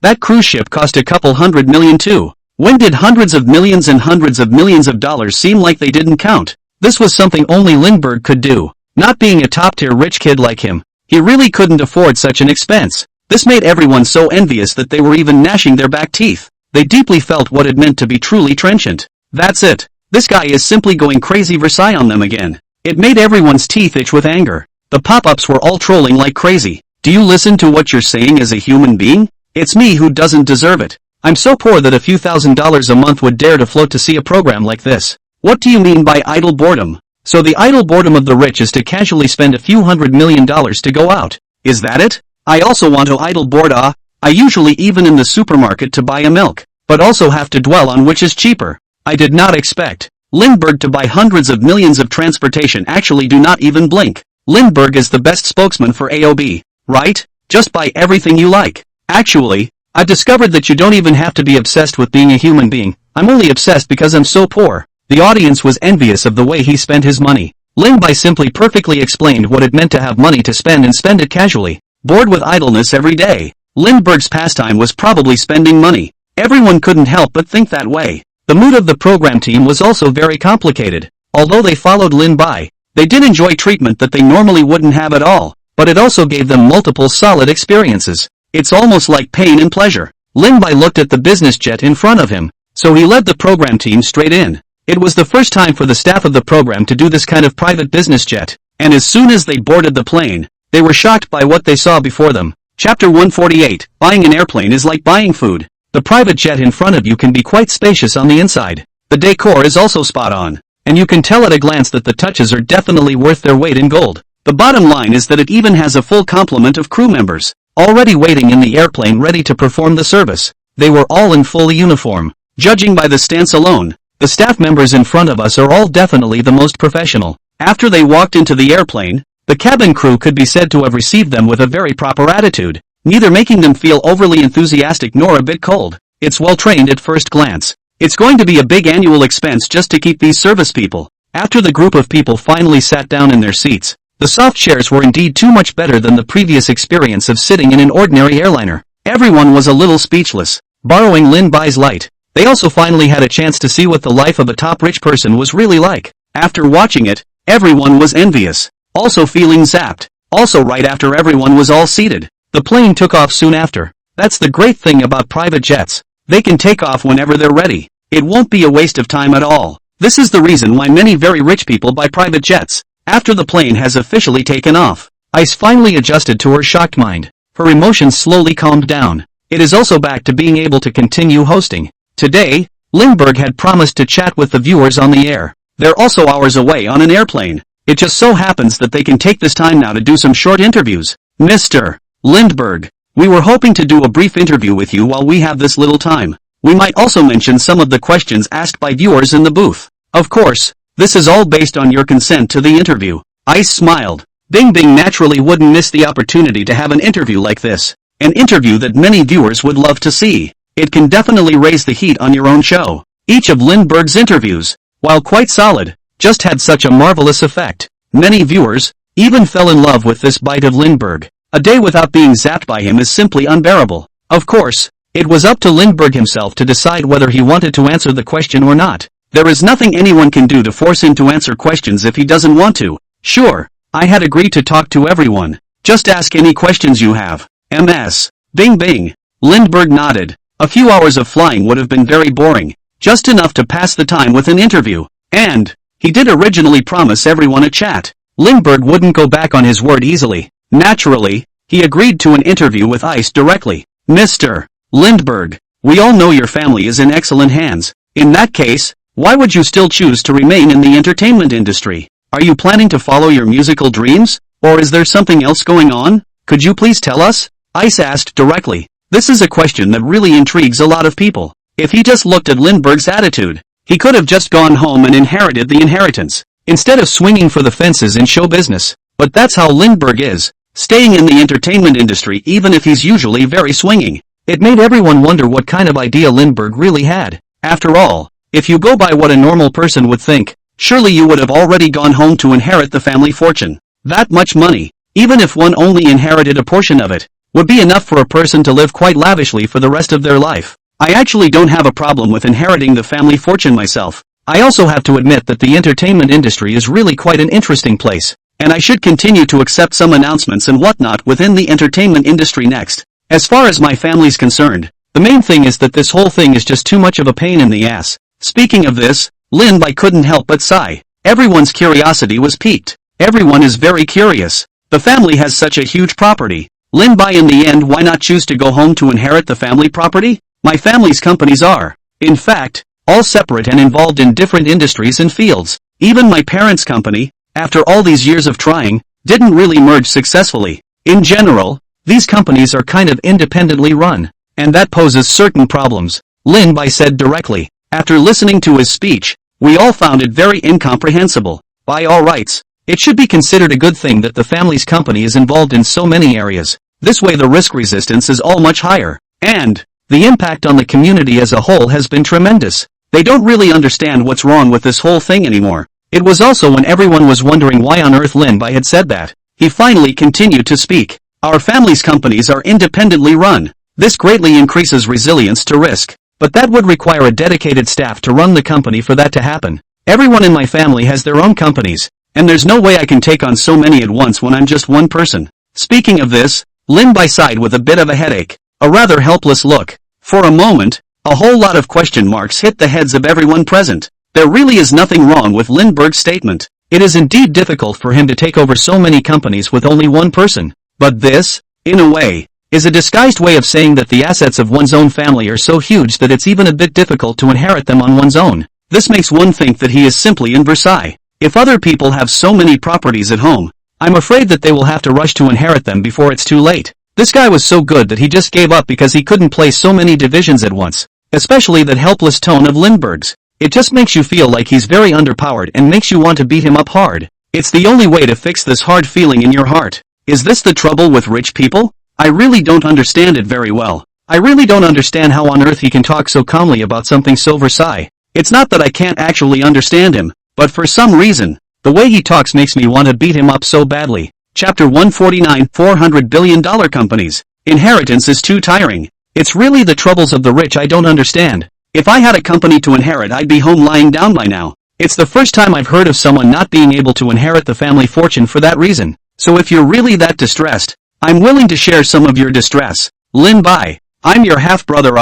That cruise ship cost a couple $100 million too. When did hundreds of millions and hundreds of millions of dollars seem like they didn't count? This was something only Lindbergh could do. Not being a top-tier rich kid like him, he really couldn't afford such an expense. This made everyone so envious that they were even gnashing their back teeth. They deeply felt what it meant to be truly trenchant. That's it. This guy is simply going crazy Versailles on them again. It made everyone's teeth itch with anger. The pop-ups were all trolling like crazy. Do you listen to what you're saying as a human being? It's me who doesn't deserve it. I'm so poor that a few $1,000s a month would dare to float to see a program like this. What do you mean by idle boredom? So the idle boredom of the rich is to casually spend a few $100 million to go out. Is that it? I also want to idle bored. I usually even in the supermarket to buy a milk, but also have to dwell on which is cheaper. I did not expect Lindbergh to buy hundreds of millions of transportation. Actually do not even blink. Lindbergh is the best spokesman for AOB, right? Just buy everything you like. Actually, I've discovered that you don't even have to be obsessed with being a human being. I'm only obsessed because I'm so poor. The audience was envious of the way he spent his money. Lindbergh simply perfectly explained what it meant to have money to spend and spend it casually. Bored with idleness every day, Lindbergh's pastime was probably spending money. Everyone couldn't help but think that way. The mood of the program team was also very complicated. Although they followed Lindbergh, they did enjoy treatment that they normally wouldn't have at all, but it also gave them multiple solid experiences. It's almost like pain and pleasure. Lindbergh looked at the business jet in front of him, so he led the program team straight in. It was the first time for the staff of the program to do this kind of private business jet, and as soon as they boarded the plane, they were shocked by what they saw before them. Chapter 148, Buying an airplane is like buying food. The private jet in front of you can be quite spacious on the inside. The decor is also spot on, and you can tell at a glance that the touches are definitely worth their weight in gold. The bottom line is that it even has a full complement of crew members, already waiting in the airplane ready to perform the service. They were all in full uniform. Judging by the stance alone, the staff members in front of us are all definitely the most professional. After they walked into the airplane, the cabin crew could be said to have received them with a very proper attitude, neither making them feel overly enthusiastic nor a bit cold. It's well trained at first glance. It's going to be a big annual expense just to keep these service people. After the group of people finally sat down in their seats, the soft chairs were indeed too much better than the previous experience of sitting in an ordinary airliner. Everyone was a little speechless, borrowing Lindbergh's light. They also finally had a chance to see what the life of a top rich person was really like. After watching it, everyone was envious, also feeling zapped. Also right after everyone was all seated, the plane took off soon after. That's the great thing about private jets. They can take off whenever they're ready. It won't be a waste of time at all. This is the reason why many very rich people buy private jets. After the plane has officially taken off, Ice finally adjusted to her shocked mind. Her emotions slowly calmed down. It is also back to being able to continue hosting. Today, Lindbergh had promised to chat with the viewers on the air. They're also hours away on an airplane. It just so happens that they can take this time now to do some short interviews. Mr. Lindbergh, we were hoping to do a brief interview with you while we have this little time. We might also mention some of the questions asked by viewers in the booth. Of course, this is all based on your consent to the interview. Ice smiled. Bing Bing naturally wouldn't miss the opportunity to have an interview like this. An interview that many viewers would love to see. It can definitely raise the heat on your own show. Each of Lindbergh's interviews, while quite solid, just had such a marvelous effect. Many viewers even fell in love with this bite of Lindbergh. A day without being zapped by him is simply unbearable. Of course, it was up to Lindbergh himself to decide whether he wanted to answer the question or not. There is nothing anyone can do to force him to answer questions if he doesn't want to. Sure, I had agreed to talk to everyone. Just ask any questions you have. MS. Bing Bing. Lindbergh nodded. A few hours of flying would have been very boring. Just enough to pass the time with an interview. And he did originally promise everyone a chat. Lindbergh wouldn't go back on his word easily. Naturally, he agreed to an interview with Ice directly. Mr. Lindbergh, we all know your family is in excellent hands. In that case, why would you still choose to remain in the entertainment industry? Are you planning to follow your musical dreams? Or is there something else going on? Could you please tell us? Ice asked directly. This is a question that really intrigues a lot of people. If he just looked at Lindbergh's attitude, he could have just gone home and inherited the inheritance, instead of swinging for the fences in show business. But that's how Lindbergh is, staying in the entertainment industry even if he's usually very swinging. It made everyone wonder what kind of idea Lindbergh really had. After all, if you go by what a normal person would think, surely you would have already gone home to inherit the family fortune. That much money, even if one only inherited a portion of it, would be enough for a person to live quite lavishly for the rest of their life. I actually don't have a problem with inheriting the family fortune myself. I also have to admit that the entertainment industry is really quite an interesting place, and I should continue to accept some announcements and whatnot within the entertainment industry next. As far as my family's concerned, the main thing is that this whole thing is just too much of a pain in the ass. Speaking of this, Lindbergh couldn't help but sigh. Everyone's curiosity was piqued. Everyone is very curious. The family has such a huge property. Lindbergh, in the end, why not choose to go home to inherit the family property? My family's companies are, in fact, all separate and involved in different industries and fields. Even my parents' company, after all these years of trying, didn't really merge successfully. In general, these companies are kind of independently run, and that poses certain problems, Lin Bai said directly. After listening to his speech, we all found it very incomprehensible. By all rights, it should be considered a good thing that the family's company is involved in so many areas. This way the risk resistance is all much higher, and the impact on the community as a whole has been tremendous. They don't really understand what's wrong with this whole thing anymore. It was also when everyone was wondering why on earth Lin Bai had said that. He finally continued to speak. Our family's companies are independently run. This greatly increases resilience to risk, but that would require a dedicated staff to run the company for that to happen. Everyone in my family has their own companies, and there's no way I can take on so many at once when I'm just one person. Speaking of this, Lin Bai sighed with a bit of a headache, a rather helpless look. For a moment, a whole lot of question marks hit the heads of everyone present. There really is nothing wrong with Lindbergh's statement. It is indeed difficult for him to take over so many companies with only one person. But this, in a way, is a disguised way of saying that the assets of one's own family are so huge that it's even a bit difficult to inherit them on one's own. This makes one think that he is simply in Versailles. If other people have so many properties at home, I'm afraid that they will have to rush to inherit them before it's too late. This guy was so good that he just gave up because he couldn't place so many divisions at once. Especially that helpless tone of Lindbergh's. It just makes you feel like he's very underpowered and makes you want to beat him up hard. It's the only way to fix this hard feeling in your heart. Is this the trouble with rich people? I really don't understand it very well. I really don't understand how on earth he can talk so calmly about something so Versailles. It's not that I can't actually understand him, but for some reason, the way he talks makes me want to beat him up so badly. Chapter 149, $400 billion companies. Inheritance is too tiring. It's really the troubles of the rich I don't understand. If I had a company to inherit, I'd be home lying down by now. It's the first time I've heard of someone not being able to inherit the family fortune for that reason. So if you're really that distressed, I'm willing to share some of your distress. Lin Bai, I'm your half-brother.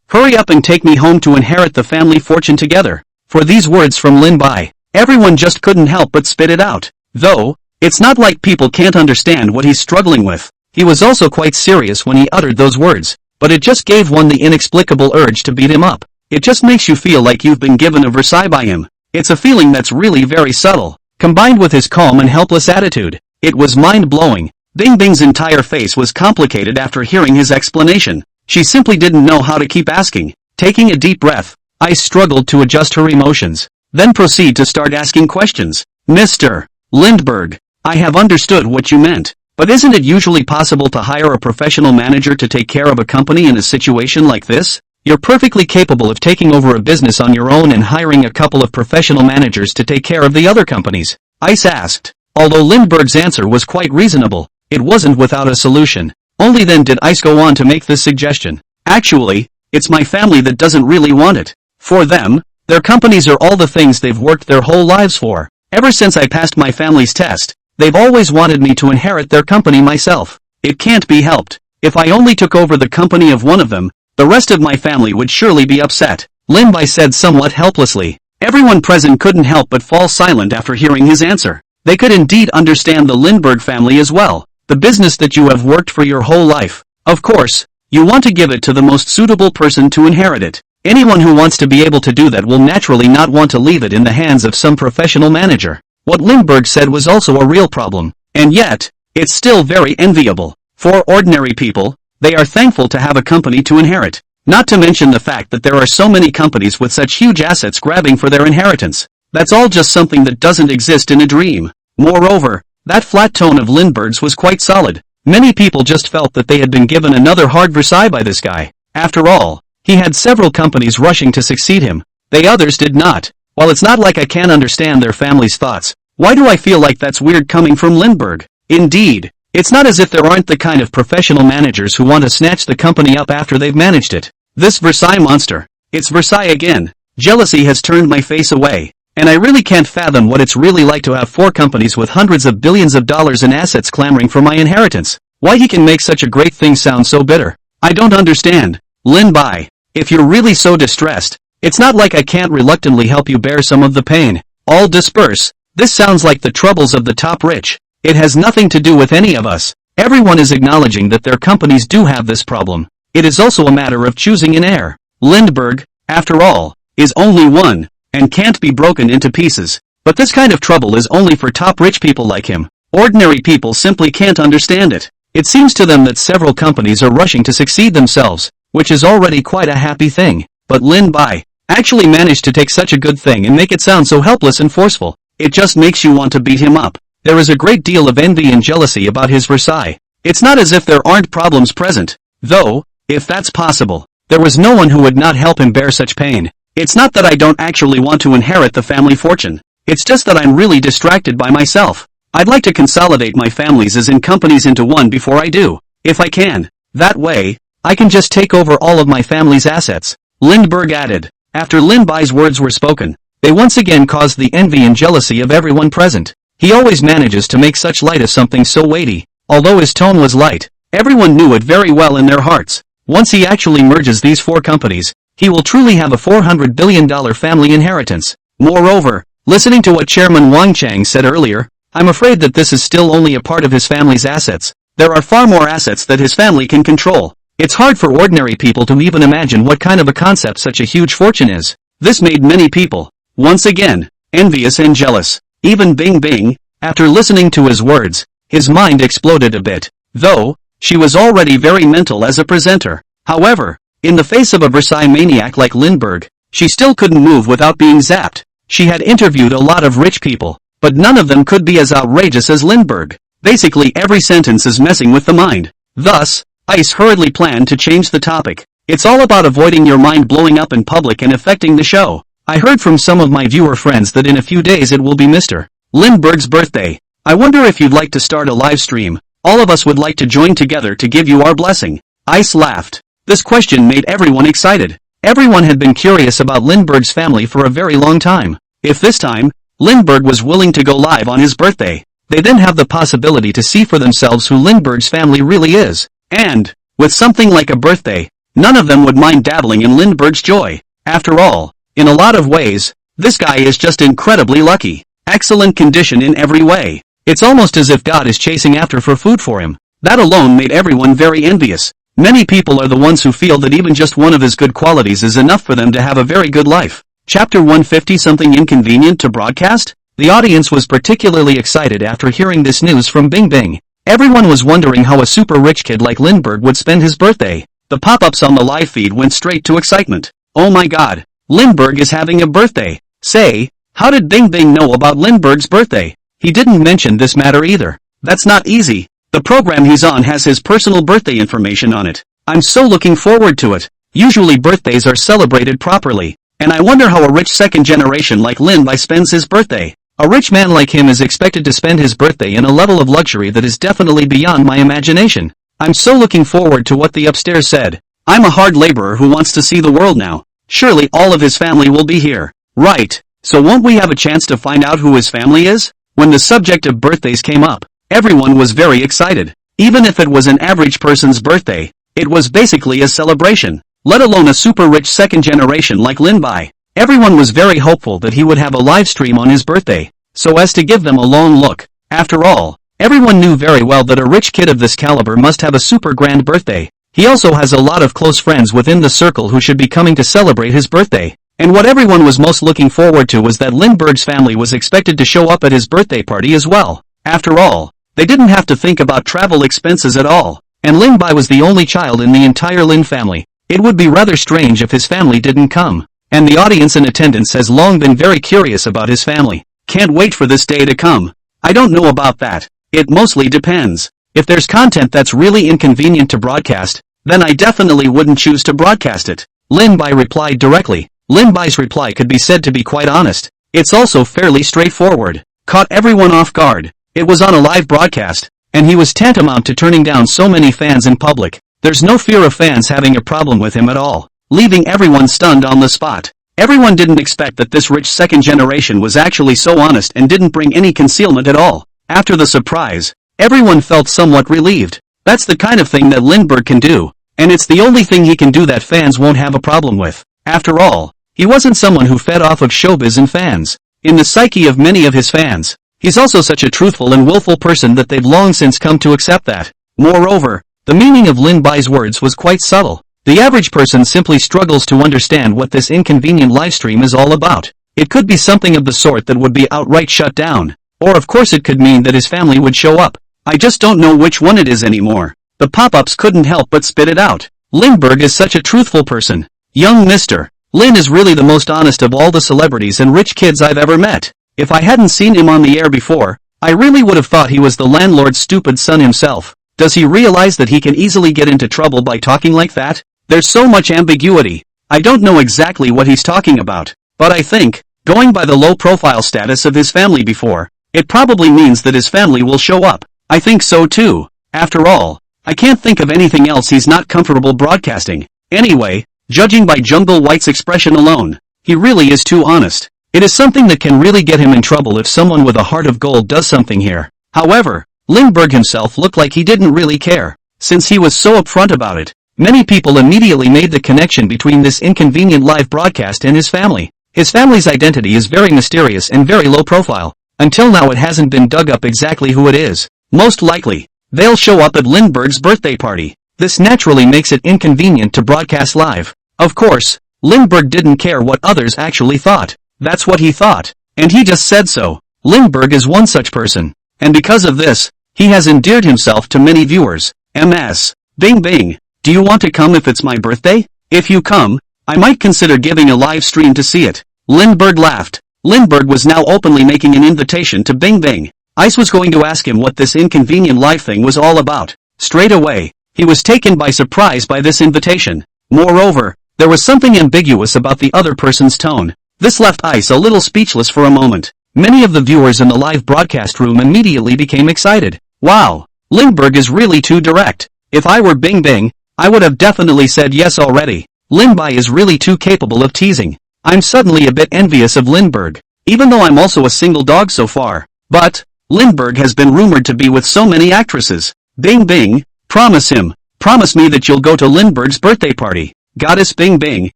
Hurry up and take me home to inherit the family fortune together. For these words from Lin Bai, everyone just couldn't help but spit it out. Though, it's not like people can't understand what he's struggling with. He was also quite serious when he uttered those words, but it just gave one the inexplicable urge to beat him up. It just makes you feel like you've been given a Versailles by him. It's a feeling that's really very subtle, combined with his calm and helpless attitude. It was mind-blowing. Bing Bing's entire face was complicated after hearing his explanation. She simply didn't know how to keep asking. Taking a deep breath, I struggled to adjust her emotions, then proceed to start asking questions. Mr. Lindbergh, I have understood what you meant, but isn't it usually possible to hire a professional manager to take care of a company in a situation like this? You're perfectly capable of taking over a business on your own and hiring a couple of professional managers to take care of the other companies. Ice asked. Although Lindbergh's answer was quite reasonable, it wasn't without a solution. Only then did Ice go on to make this suggestion. Actually, it's my family that doesn't really want it. For them, their companies are all the things they've worked their whole lives for. Ever since I passed my family's test, they've always wanted me to inherit their company myself. It can't be helped. If I only took over the company of one of them, the rest of my family would surely be upset. Lin Bai said somewhat helplessly. Everyone present couldn't help but fall silent after hearing his answer. They could indeed understand the Lindbergh family as well. The business that you have worked for your whole life. Of course, you want to give it to the most suitable person to inherit it. Anyone who wants to be able to do that will naturally not want to leave it in the hands of some professional manager. What Lindbergh said was also a real problem. And yet, it's still very enviable. For ordinary people, they are thankful to have a company to inherit. Not to mention the fact that there are so many companies with such huge assets grabbing for their inheritance. That's all just something that doesn't exist in a dream. Moreover, that flat tone of Lindbergh's was quite solid. Many people just felt that they had been given another hard Versailles by this guy. After all, he had several companies rushing to succeed him. They others did not. While it's not like I can't understand their family's thoughts, why do I feel like that's weird coming from Lindbergh? Indeed, it's not as if there aren't the kind of professional managers who want to snatch the company up after they've managed it. This Versailles monster. It's Versailles again. Jealousy has turned my face away. And I really can't fathom what it's really like to have 4 companies with hundreds of billions of dollars in assets clamoring for my inheritance. Why he can make such a great thing sound so bitter. I don't understand. Lin Bai, if you're really so distressed, it's not like I can't reluctantly help you bear some of the pain. All disperse. This sounds like the troubles of the top rich. It has nothing to do with any of us. Everyone is acknowledging that their companies do have this problem. It is also a matter of choosing an heir. Lindbergh, after all, is only one, and can't be broken into pieces. But this kind of trouble is only for top rich people like him. Ordinary people simply can't understand it. It seems to them that several companies are rushing to succeed themselves, which is already quite a happy thing. But Lin Bai actually managed to take such a good thing and make it sound so helpless and forceful. It just makes you want to beat him up. There is a great deal of envy and jealousy about his Versailles. It's not as if there aren't problems present. Though, if that's possible, there was no one who would not help him bear such pain. It's not that I don't actually want to inherit the family fortune. It's just that I'm really distracted by myself. I'd like to consolidate my families as in companies into one before I do, if I can. That way, I can just take over all of my family's assets. Lindbergh added. After Lin Bai's words were spoken, they once again caused the envy and jealousy of everyone present. He always manages to make such light of something so weighty. Although his tone was light, everyone knew it very well in their hearts. Once he actually merges these four companies, he will truly have a $400 billion family inheritance. Moreover, listening to what Chairman Wang Chang said earlier, I'm afraid that this is still only a part of his family's assets. There are far more assets that his family can control. It's hard for ordinary people to even imagine what kind of a concept such a huge fortune is. This made many people, once again, envious and jealous. Even Bing Bing, after listening to his words, his mind exploded a bit. Though, she was already very mental as a presenter. However, in the face of a Versailles maniac like Lindbergh, she still couldn't move without being zapped. She had interviewed a lot of rich people, but none of them could be as outrageous as Lindbergh. Basically every sentence is messing with the mind. Thus, Ice hurriedly planned to change the topic. It's all about avoiding your mind blowing up in public and affecting the show. I heard from some of my viewer friends that in a few days it will be Mr. Lindbergh's birthday. I wonder if you'd like to start a live stream. All of us would like to join together to give you our blessing. Ice laughed. This question made everyone excited. Everyone had been curious about Lindbergh's family for a very long time. If this time, Lindbergh was willing to go live on his birthday, they then have the possibility to see for themselves who Lindbergh's family really is. And, with something like a birthday, none of them would mind dabbling in Lindbergh's joy. After all, in a lot of ways, this guy is just incredibly lucky. Excellent condition in every way. It's almost as if God is chasing after for food for him. That alone made everyone very envious. Many people are the ones who feel that even just one of his good qualities is enough for them to have a very good life. Chapter 150. Something inconvenient to broadcast? The audience was particularly excited after hearing this news from Bing Bing. Everyone was wondering how a super rich kid like Lindbergh would spend his birthday. The pop-ups on the live feed went straight to excitement. Oh my god, Lindbergh is having a birthday. Say, how did Bing Bing know about Lindbergh's birthday? He didn't mention this matter either. That's not easy. The program he's on has his personal birthday information on it. I'm so looking forward to it. Usually birthdays are celebrated properly, and I wonder how a rich second generation like Lin Bai spends his birthday. A rich man like him is expected to spend his birthday in a level of luxury that is definitely beyond my imagination. I'm so looking forward to what the upstairs said. I'm a hard laborer who wants to see the world now. Surely all of his family will be here. Right, so won't we have a chance to find out who his family is? When the subject of birthdays came up, everyone was very excited. Even if it was an average person's birthday, it was basically a celebration, let alone a super rich second generation like Lin Bai. Everyone was very hopeful that he would have a live stream on his birthday, so as to give them a long look. After all, everyone knew very well that a rich kid of this caliber must have a super grand birthday. He also has a lot of close friends within the circle who should be coming to celebrate his birthday. And what everyone was most looking forward to was that Lindbergh's family was expected to show up at his birthday party as well. After all, they didn't have to think about travel expenses at all, and Lin Bai was the only child in the entire Lin family. It would be rather strange if his family didn't come. And the audience in attendance has long been very curious about his family. Can't wait for this day to come. I don't know about that. It mostly depends. If there's content that's really inconvenient to broadcast, then I definitely wouldn't choose to broadcast it. Lin Bai replied directly. Lin Bai's reply could be said to be quite honest. It's also fairly straightforward. Caught everyone off guard. It was on a live broadcast, and he was tantamount to turning down so many fans in public. There's no fear of fans having a problem with him at all, leaving everyone stunned on the spot. Everyone didn't expect that this rich second generation was actually so honest and didn't bring any concealment at all. After the surprise, everyone felt somewhat relieved. That's the kind of thing that Lindbergh can do, and it's the only thing he can do that fans won't have a problem with. After all, he wasn't someone who fed off of showbiz and fans. In the psyche of many of his fans, he's also such a truthful and willful person that they've long since come to accept that. Moreover, the meaning of Lin Bai's words was quite subtle. The average person simply struggles to understand what this inconvenient livestream is all about. It could be something of the sort that would be outright shut down. Or of course it could mean that his family would show up. I just don't know which one it is anymore. The pop-ups couldn't help but spit it out. Lindbergh is such a truthful person. Young Mr. Lin is really the most honest of all the celebrities and rich kids I've ever met. If I hadn't seen him on the air before, I really would have thought he was the landlord's stupid son himself. Does he realize that he can easily get into trouble by talking like that? There's so much ambiguity. I don't know exactly what he's talking about, but I think, going by the low-profile status of his family before, it probably means that his family will show up. I think so too. After all, I can't think of anything else he's not comfortable broadcasting. Anyway, judging by Jungle White's expression alone, he really is too honest. It is something that can really get him in trouble if someone with a heart of gold does something here. However, Lindbergh himself looked like he didn't really care. Since he was so upfront about it, many people immediately made the connection between this inconvenient live broadcast and his family. His family's identity is very mysterious and very low profile. Until now it hasn't been dug up exactly who it is. Most likely, they'll show up at Lindbergh's birthday party. This naturally makes it inconvenient to broadcast live. Of course, Lindbergh didn't care what others actually thought. That's what he thought, and he just said so. Lindbergh is one such person, and because of this, he has endeared himself to many viewers. MS. Bing Bing, do you want to come if it's my birthday? If you come, I might consider giving a live stream to see it. Lindbergh laughed. Lindbergh was now openly making an invitation to Bing Bing. Ice was going to ask him what this inconvenient live thing was all about. Straight away, he was taken by surprise by this invitation. Moreover, there was something ambiguous about the other person's tone. This left Ice a little speechless for a moment. Many of the viewers in the live broadcast room immediately became excited. Wow, Lindbergh is really too direct. If I were Bing Bing, I would have definitely said yes already. Lindbergh is really too capable of teasing. I'm suddenly a bit envious of Lindbergh, even though I'm also a single dog so far. But, Lindbergh has been rumored to be with so many actresses. Bing Bing, promise him. Promise me that you'll go to Lindbergh's birthday party. Goddess Bing Bing,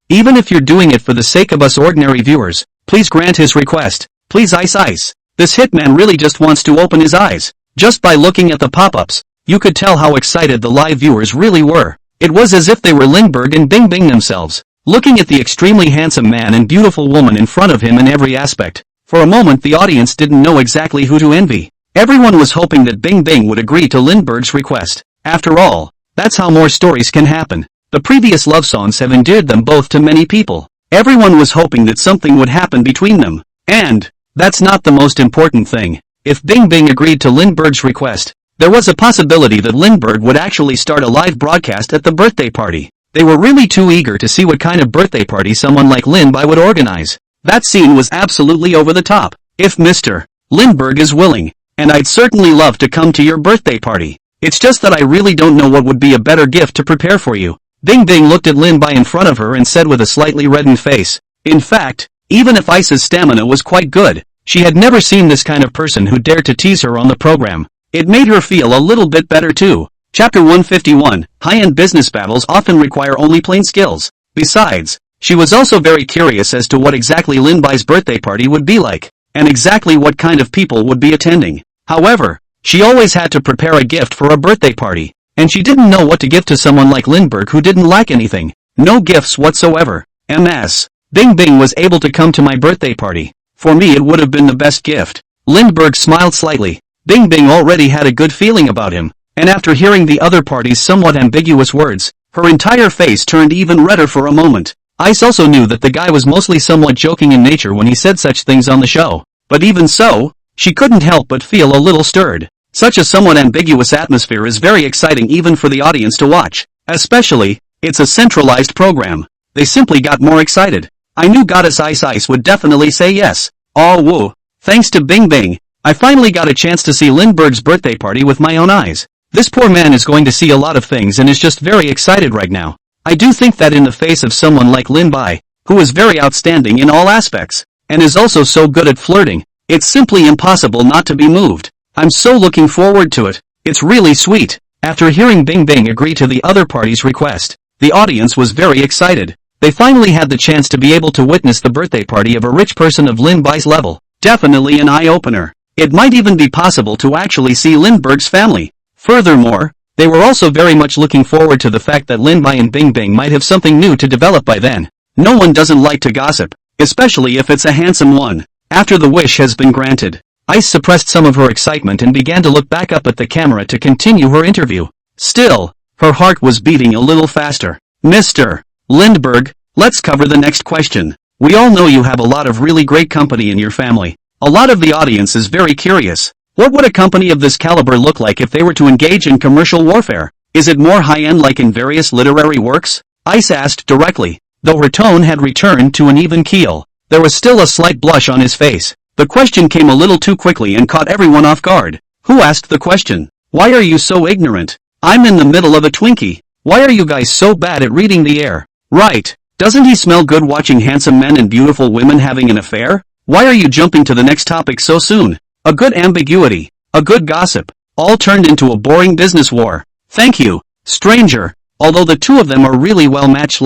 even if you're doing it for the sake of us ordinary viewers, please grant his request. Please Ice Ice. This hitman really just wants to open his eyes. Just by looking at the pop-ups, you could tell how excited the live viewers really were. It was as if they were Lindbergh and Bing Bing themselves, looking at the extremely handsome man and beautiful woman in front of him in every aspect. For a moment the audience didn't know exactly who to envy. Everyone was hoping that Bing Bing would agree to Lindbergh's request. After all, that's how more stories can happen. The previous love songs have endeared them both to many people. Everyone was hoping that something would happen between them. And, that's not the most important thing. If Bing Bing agreed to Lindbergh's request, there was a possibility that Lindbergh would actually start a live broadcast at the birthday party. They were really too eager to see what kind of birthday party someone like Lindbergh would organize. That scene was absolutely over the top. If Mr. Lindbergh is willing, and I'd certainly love to come to your birthday party. It's just that I really don't know what would be a better gift to prepare for you. Bing Bing looked at Lindbergh in front of her and said with a slightly reddened face. In fact, even if Ice's stamina was quite good, she had never seen this kind of person who dared to tease her on the program. It made her feel a little bit better too. Chapter 151, High-end business battles often require only plain skills. Besides, she was also very curious as to what exactly Lindbergh's birthday party would be like, and exactly what kind of people would be attending. However, she always had to prepare a gift for a birthday party, and she didn't know what to give to someone like Lindbergh who didn't lack anything. No gifts whatsoever. MS. Bing Bing was able to come to my birthday party. For me it would have been the best gift. Lindbergh smiled slightly. Bing Bing already had a good feeling about him, and after hearing the other party's somewhat ambiguous words, her entire face turned even redder for a moment. Ice also knew that the guy was mostly somewhat joking in nature when he said such things on the show, but even so, she couldn't help but feel a little stirred. Such a somewhat ambiguous atmosphere is very exciting even for the audience to watch. Especially, it's a centralized program. They simply got more excited. I knew Goddess Ice Ice would definitely say yes. Oh woo. Thanks to Bing Bing, I finally got a chance to see Lindbergh's birthday party with my own eyes. This poor man is going to see a lot of things and is just very excited right now. I do think that in the face of someone like Lindbergh, who is very outstanding in all aspects, and is also so good at flirting, it's simply impossible not to be moved. I'm so looking forward to it. It's really sweet. After hearing Bing Bing agree to the other party's request, the audience was very excited. They finally had the chance to be able to witness the birthday party of a rich person of Lindbergh's level. Definitely an eye-opener. It might even be possible to actually see Lindbergh's family. Furthermore, they were also very much looking forward to the fact that Lindbergh and Bing Bing might have something new to develop by then. No one doesn't like to gossip. especially if it's a handsome one. After the wish has been granted, Ice suppressed some of her excitement and began to look back up at the camera to continue her interview. Still, her heart was beating a little faster. Mr. Lindbergh, let's cover the next question. We all know you have a lot of really great company in your family. A lot of the audience is very curious. What would a company of this caliber look like if they were to engage in commercial warfare? Is it more high-end like in various literary works? Ice asked directly. Though her tone had returned to an even keel, there was still a slight blush on his face. The question came a little too quickly and caught everyone off guard. Who asked the question? Why are you so ignorant? I'm in the middle of a Twinkie. Why are you guys so bad at reading the air? Right. Doesn't he smell good watching handsome men and beautiful women having an affair? Why are you jumping to the next topic so soon? A good ambiguity, a good gossip, all turned into a boring business war. Thank you, stranger. Although the two of them are really well-matched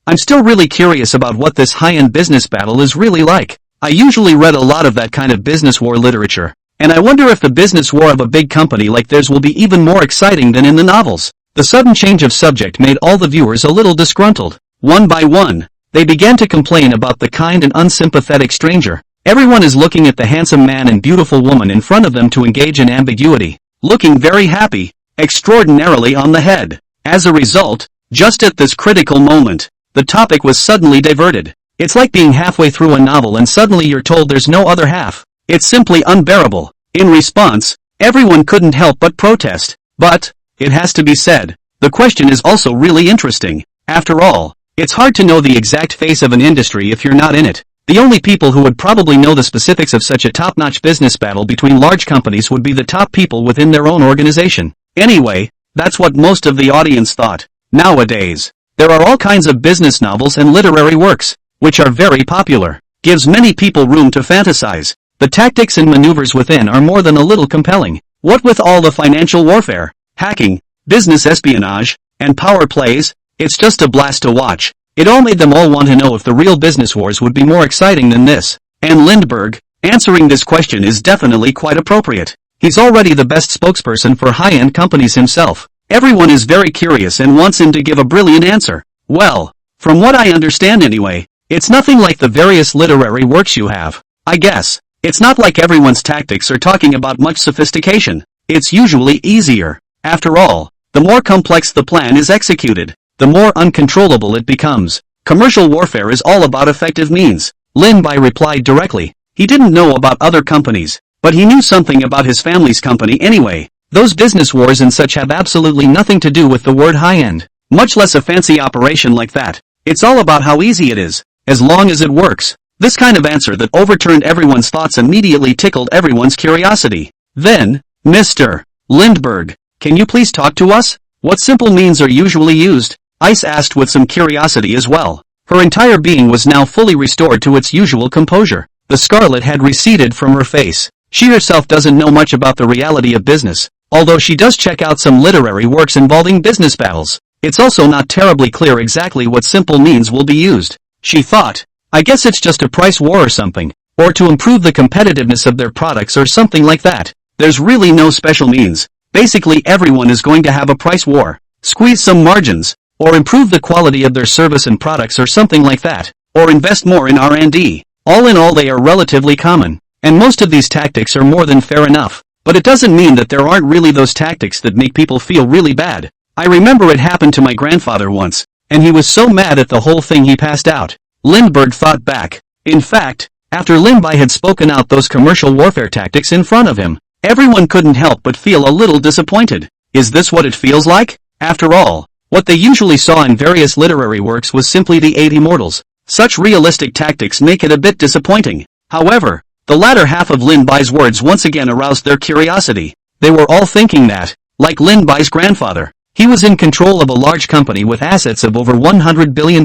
I'm still really curious about what this high-end business battle is really like. I usually read a lot of that kind of business war literature, and I wonder if the business war of a big company like theirs will be even more exciting than in the novels. The sudden change of subject made all the viewers a little disgruntled. One by one, they began to complain about the kind and unsympathetic stranger. Everyone is looking at the handsome man and beautiful woman in front of them to engage in ambiguity, looking very happy, extraordinarily on the head. As a result, just at this critical moment, the topic was suddenly diverted. It's like being halfway through a novel and suddenly you're told there's no other half. It's simply unbearable. In response, everyone couldn't help but protest. But, it has to be said, the question is also really interesting. After all, it's hard to know the exact face of an industry if you're not in it. The only people who would probably know the specifics of such a top-notch business battle between large companies would be the top people within their own organization. Anyway, that's what most of the audience thought. Nowadays, there are all kinds of business novels and literary works, which are very popular. Gives many people room to fantasize. The tactics and maneuvers within are more than a little compelling. What with all the financial warfare, hacking, business espionage, and power plays, it's just a blast to watch. It all made them all want to know if the real business wars would be more exciting than this. And Lindbergh, answering this question is definitely quite appropriate. He's already the best spokesperson for high-end companies himself. Everyone is very curious and wants him to give a brilliant answer. Well, from what I understand anyway, it's nothing like the various literary works you have. I guess, it's not like everyone's tactics are talking about much sophistication. It's usually easier. After all, the more complex the plan is executed, the more uncontrollable it becomes. Commercial warfare is all about effective means. Lin-Bai replied directly. He didn't know about other companies, but he knew something about his family's company anyway. Those business wars and such have absolutely nothing to do with the word high-end, much less a fancy operation like that. It's all about how easy it is, as long as it works. This kind of answer that overturned everyone's thoughts immediately tickled everyone's curiosity. Then, Mr. Lindbergh, can you please talk to us? What simple means are usually used? Ice asked with some curiosity as well. Her entire being was now fully restored to its usual composure. The scarlet had receded from her face. She herself doesn't know much about the reality of business, although she does check out some literary works involving business battles. It's also not terribly clear exactly what simple means will be used. She thought, I guess it's just a price war or something, or to improve the competitiveness of their products or something like that. There's really no special means. Basically everyone is going to have a price war, squeeze some margins, or improve the quality of their service and products or something like that, or invest more in R&D. All in all they are relatively common, and most of these tactics are more than fair enough. But it doesn't mean that there aren't really those tactics that make people feel really bad. I remember it happened to my grandfather once, and he was so mad at the whole thing he passed out. Lindbergh thought back. In fact, after Lin-Bai had spoken out those commercial warfare tactics in front of him, everyone couldn't help but feel a little disappointed. Is this what it feels like? After all, what they usually saw in various literary works was simply the 8 immortals. Such realistic tactics make it a bit disappointing. However, the latter half of Lin-Bai's words once again aroused their curiosity. They were all thinking that, like Lin-Bai's grandfather, he was in control of a large company with assets of over $100 billion.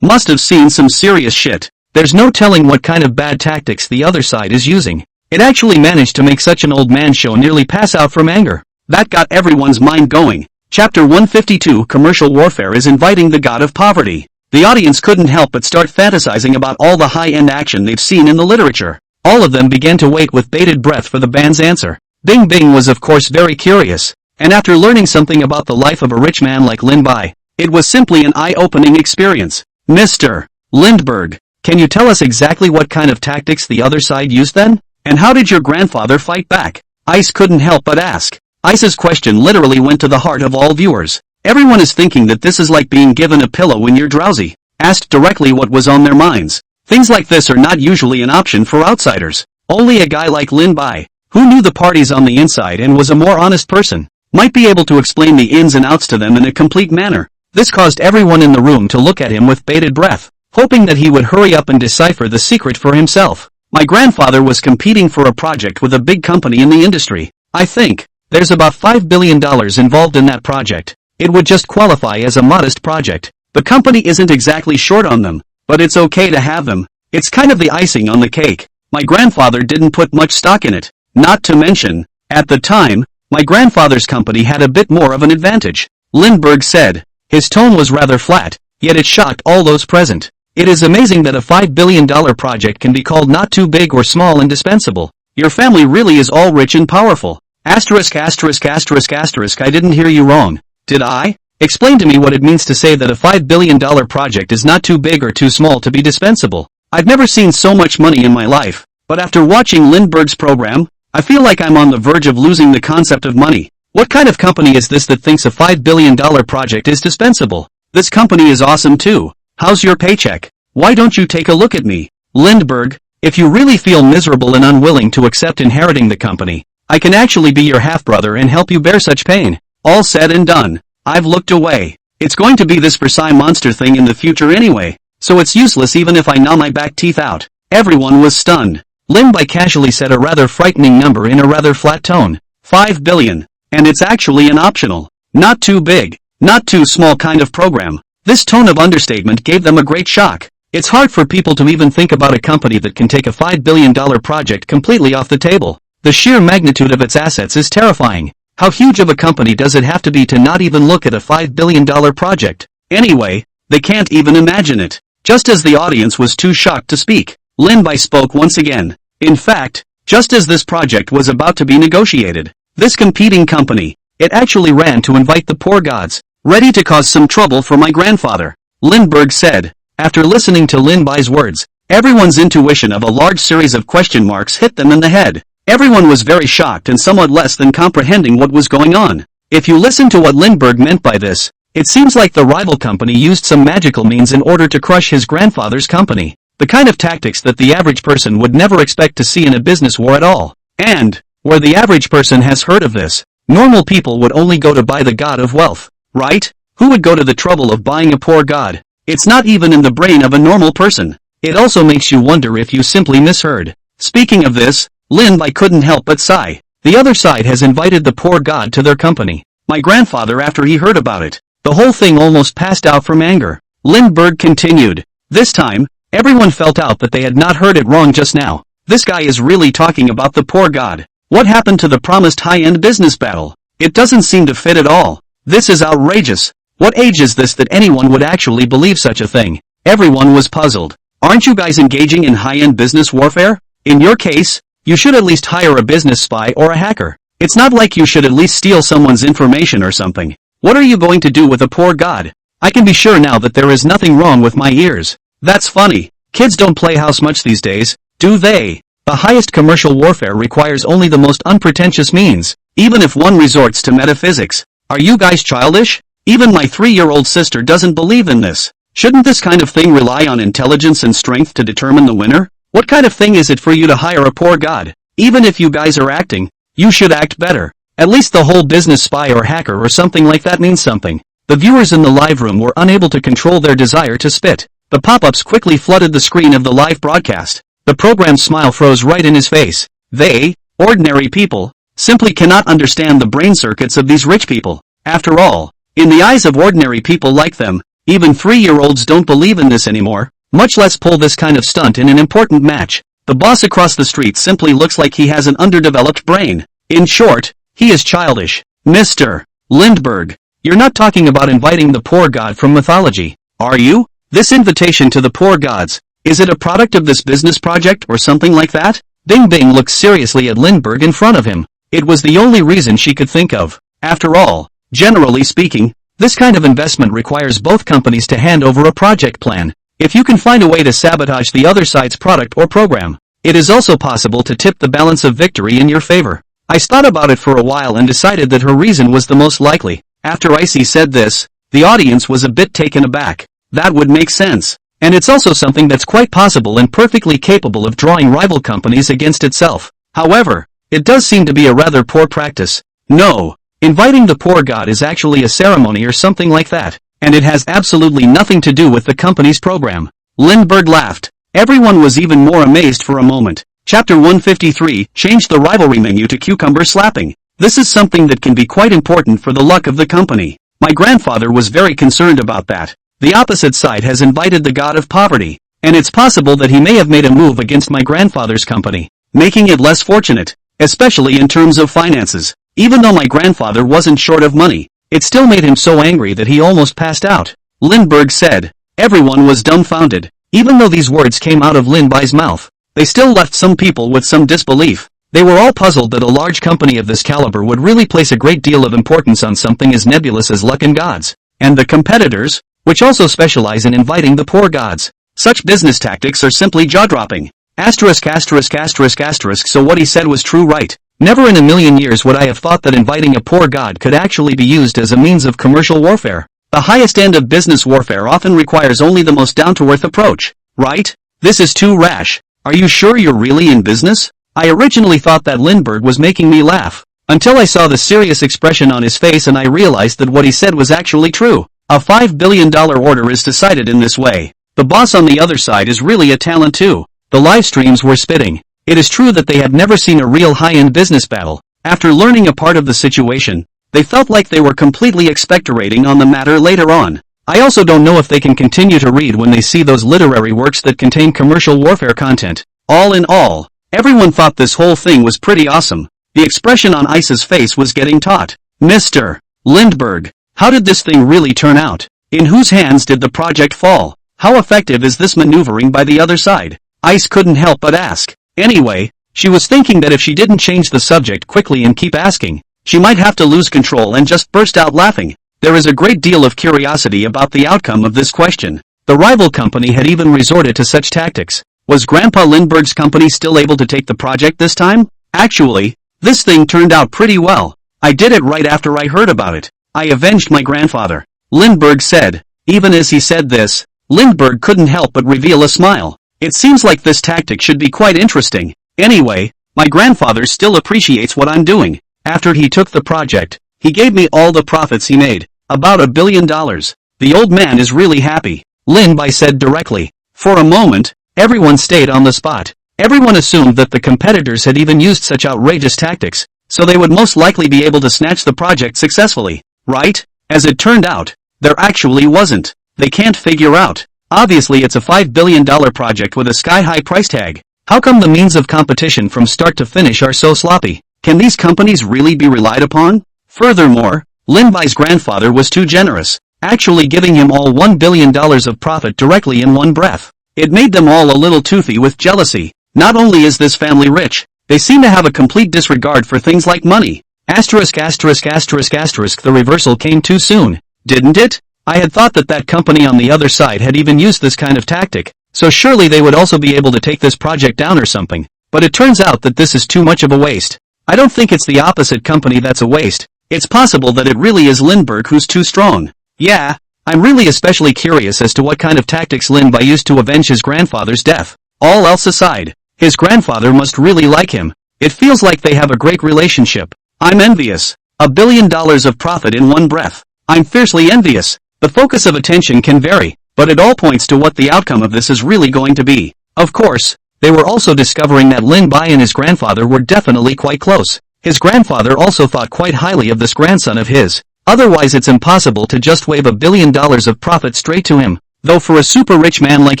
Must have seen some serious shit. There's no telling what kind of bad tactics the other side is using. It actually managed to make such an old man show nearly pass out from anger. That got everyone's mind going. Chapter 152 Commercial Warfare is inviting the god of poverty. The audience couldn't help but start fantasizing about all the high-end action they've seen in the literature. All of them began to wait with bated breath for the band's answer. Bing Bing was of course very curious, and after learning something about the life of a rich man like Lin-Bai, it was simply an eye-opening experience. Mr. Lindbergh, Can you tell us exactly what kind of tactics the other side used then? And how did your grandfather fight back? Ice couldn't help but ask. Ice's question literally went to the heart of all viewers. Everyone is thinking that this is like being given a pillow when you're drowsy. Asked directly what was on their minds. Things like this are not usually an option for outsiders. Only a guy like Lin Bai, who knew the parties on the inside and was a more honest person, might be able to explain the ins and outs to them in a complete manner. This caused everyone in the room to look at him with bated breath, hoping that he would hurry up and decipher the secret for himself. My grandfather was competing for a project with a big company in the industry. I think there's about $5 billion involved in that project. It would just qualify as a modest project. The company isn't exactly short on them, but it's okay to have them. It's kind of the icing on the cake. My grandfather didn't put much stock in it. Not to mention, at the time, my grandfather's company had a bit more of an advantage. Lindbergh said. His tone was rather flat, yet it shocked all those present. It is amazing that a $5 billion project can be called not too big or small and dispensable. Your family really is all rich and powerful. Asterisk asterisk asterisk asterisk I didn't hear you wrong. Did I? Explain to me what it means to say that a $5 billion project is not too big or too small to be dispensable. I've never seen so much money in my life, but after watching Lindbergh's program, I feel like I'm on the verge of losing the concept of money. What kind of company is this that thinks a $5 billion project is dispensable? This company is awesome too. How's your paycheck? Why don't you take a look at me? Lindbergh, if you really feel miserable and unwilling to accept inheriting the company, I can actually be your half-brother and help you bear such pain. All said and done. I've looked away. It's going to be this Versailles monster thing in the future anyway, so it's useless even if I gnaw my back teeth out. Everyone was stunned. Lin Bai casually said a rather frightening number in a rather flat tone. 5 billion. And it's actually an optional, not too big, not too small kind of program. This tone of understatement gave them a great shock. It's hard for people to even think about a company that can take a $5 billion project completely off the table. The sheer magnitude of its assets is terrifying. How huge of a company does it have to be to not even look at a $5 billion project? Anyway, they can't even imagine it. Just as the audience was too shocked to speak, Lin Bai spoke once again. In fact, just as this project was about to be negotiated, this competing company, it actually ran to invite the poor gods, ready to cause some trouble for my grandfather. Lindbergh said. After listening to Lin Bai's words, everyone's intuition of a large series of question marks hit them in the head. Everyone was very shocked and somewhat less than comprehending what was going on. If you listen to what Lindbergh meant by this, it seems like the rival company used some magical means in order to crush his grandfather's company. The kind of tactics that the average person would never expect to see in a business war at all. And, where the average person has heard of this, normal people would only go to buy the god of wealth, right? Who would go to the trouble of buying a poor god? It's not even in the brain of a normal person. It also makes you wonder if you simply misheard. Speaking of this, Lin Bai couldn't help but sigh. The other side has invited the poor god to their company. My grandfather, after he heard about it, the whole thing almost passed out from anger. Lindbergh continued. This time, everyone felt out that they had not heard it wrong just now. This guy is really talking about the poor god. What happened to the promised high-end business battle? It doesn't seem to fit at all. This is outrageous. What age is this that anyone would actually believe such a thing? Everyone was puzzled. Aren't you guys engaging in high-end business warfare? In your case, you should at least hire a business spy or a hacker. It's not like you should at least steal someone's information or something. What are you going to do with a poor god? I can be sure now that there is nothing wrong with my ears. That's funny. Kids don't play house much these days, do they? The highest commercial warfare requires only the most unpretentious means, even if one resorts to metaphysics. Are you guys childish? Even my 3-year-old sister doesn't believe in this. Shouldn't this kind of thing rely on intelligence and strength to determine the winner? What kind of thing is it for you to hire a poor god? Even if you guys are acting, you should act better. At least the whole business spy or hacker or something like that means something. The viewers in the live room were unable to control their desire to spit. The pop-ups quickly flooded the screen of the live broadcast. The program's smile froze right in his face. They, ordinary people, simply cannot understand the brain circuits of these rich people. After all, in the eyes of ordinary people like them, even 3-year-olds don't believe in this anymore, much less pull this kind of stunt in an important match. The boss across the street simply looks like he has an underdeveloped brain. In short, he is childish. Mr. Lindbergh, you're not talking about inviting the poor god from mythology, are you? This invitation to the poor gods, is it a product of this business project or something like that? Bing Bing looked seriously at Lindbergh in front of him. It was the only reason she could think of. After all, generally speaking, this kind of investment requires both companies to hand over a project plan. If you can find a way to sabotage the other side's product or program, it is also possible to tip the balance of victory in your favor. I thought about it for a while and decided that her reason was the most likely. After Icy said this, the audience was a bit taken aback. That would make sense. And it's also something that's quite possible and perfectly capable of drawing rival companies against itself. However, it does seem to be a rather poor practice. No, inviting the poor god is actually a ceremony or something like that, and it has absolutely nothing to do with the company's program. Lindbergh laughed. Everyone was even more amazed for a moment. Chapter 153, Change the rivalry menu to cucumber slapping. This is something that can be quite important for the luck of the company. My grandfather was very concerned about that. The opposite side has invited the god of poverty, and it's possible that he may have made a move against my grandfather's company, making it less fortunate, especially in terms of finances. Even though my grandfather wasn't short of money, it still made him so angry that he almost passed out. Lindbergh said. Everyone was dumbfounded. Even though these words came out of Lindby's mouth, they still left some people with some disbelief. They were all puzzled that a large company of this caliber would really place a great deal of importance on something as nebulous as luck and gods. And the competitors, which also specialize in inviting the poor gods. Such business tactics are simply jaw-dropping. Asterisk asterisk asterisk asterisk. So what he said was true, right? Never in a million years would I have thought that inviting a poor god could actually be used as a means of commercial warfare. The highest end of business warfare often requires only the most down-to-earth approach, right? This is too rash. Are you sure you're really in business? I originally thought that Lindbergh was making me laugh, until I saw the serious expression on his face and I realized that what he said was actually true. A $5 billion order is decided in this way. The boss on the other side is really a talent too. The live streams were spitting. It is true that they had never seen a real high-end business battle. After learning a part of the situation, they felt like they were completely expectorating on the matter later on. I also don't know if they can continue to read when they see those literary works that contain commercial warfare content. All in all, everyone thought this whole thing was pretty awesome. The expression on Ice's face was getting taut. Mr. Lindbergh, how did this thing really turn out? In whose hands did the project fall? How effective is this maneuvering by the other side? Ice couldn't help but ask. Anyway, she was thinking that if she didn't change the subject quickly and keep asking, she might have to lose control and just burst out laughing. There is a great deal of curiosity about the outcome of this question. The rival company had even resorted to such tactics. Was Grandpa Lindbergh's company still able to take the project this time? Actually, this thing turned out pretty well. I did it right after I heard about it. I avenged my grandfather, Lindbergh said. Even as he said this, Lindbergh couldn't help but reveal a smile. It seems like this tactic should be quite interesting. Anyway, my grandfather still appreciates what I'm doing. After he took the project, he gave me all the profits he made, about $1 billion. The old man is really happy, Lindby said directly. For a moment, everyone stayed on the spot. Everyone assumed that the competitors had even used such outrageous tactics, so they would most likely be able to snatch the project successfully. Right? As it turned out, there actually wasn't. They can't figure out. Obviously it's a $5 billion project with a sky-high price tag. How come the means of competition from start to finish are so sloppy? Can these companies really be relied upon? Furthermore, Lindby's grandfather was too generous, actually giving him all $1 billion of profit directly in one breath. It made them all a little toothy with jealousy. Not only is this family rich, they seem to have a complete disregard for things like money. Asterisk asterisk asterisk asterisk. The reversal came too soon, didn't it? I had thought that that company on the other side had even used this kind of tactic, so surely they would also be able to take this project down or something. But it turns out that this is too much of a waste. I don't think it's the opposite company that's a waste. It's possible that it really is Lindbergh who's too strong. Yeah, I'm really especially curious as to what kind of tactics Lindby used to avenge his grandfather's death. All else aside, his grandfather must really like him. It feels like they have a great relationship. I'm envious. $1 billion of profit in one breath. I'm fiercely envious. The focus of attention can vary, but it all points to what the outcome of this is really going to be. Of course, they were also discovering that Lindby and his grandfather were definitely quite close. His grandfather also thought quite highly of this grandson of his. Otherwise it's impossible to just wave $1 billion of profit straight to him. Though for a super rich man like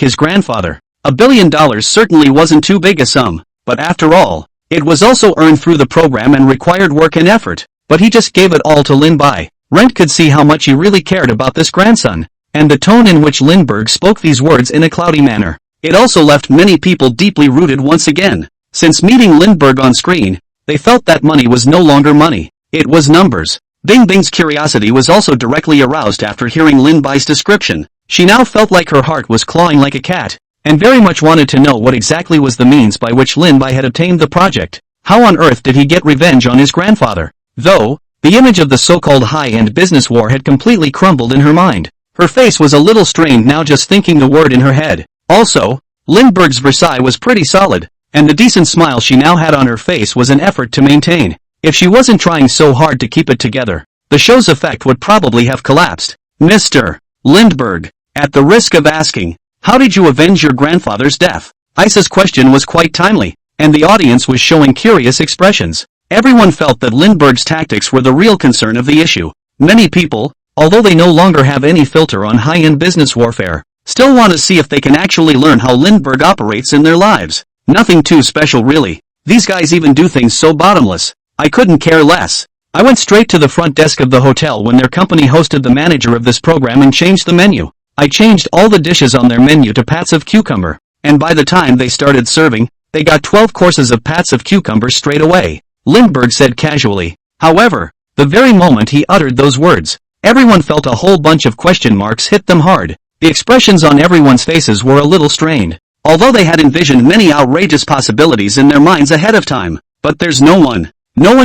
his grandfather, $1 billion certainly wasn't too big a sum. But after all, it was also earned through the program and required work and effort. But he just gave it all to Lindby. Rent could see how much he really cared about this grandson, and the tone in which Lindbergh spoke these words in a cloudy manner. It also left many people deeply rooted once again. Since meeting Lindbergh on screen, they felt that money was no longer money. It was numbers. Bing Bing's curiosity was also directly aroused after hearing Lindby's description. She now felt like her heart was clawing like a cat, and very much wanted to know what exactly was the means by which Lin Bai had obtained the project. How on earth did he get revenge on his grandfather? Though, the image of the so-called high-end business war had completely crumbled in her mind. Her face was a little strained now just thinking the word in her head. Also, Lindbergh's Versailles was pretty solid, and the decent smile she now had on her face was an effort to maintain. If she wasn't trying so hard to keep it together, the show's effect would probably have collapsed. Mr. Lindbergh, at the risk of asking, how did you avenge your grandfather's death? Isa's question was quite timely, and the audience was showing curious expressions. Everyone felt that Lindbergh's tactics were the real concern of the issue. Many people, although they no longer have any filter on high-end business warfare, still want to see if they can actually learn how Lindbergh operates in their lives. Nothing too special really. These guys even do things so bottomless. I couldn't care less. I went straight to the front desk of the hotel when their company hosted the manager of this program and changed the menu. I changed all the dishes on their menu to pats of cucumber, and by the time they started serving, they got 12 courses of pats of cucumber straight away, Lindbergh said casually. However, the very moment he uttered those words, everyone felt a whole bunch of question marks hit them hard. The expressions on everyone's faces were a little strained, although they had envisioned many outrageous possibilities in their minds ahead of time. But there's no one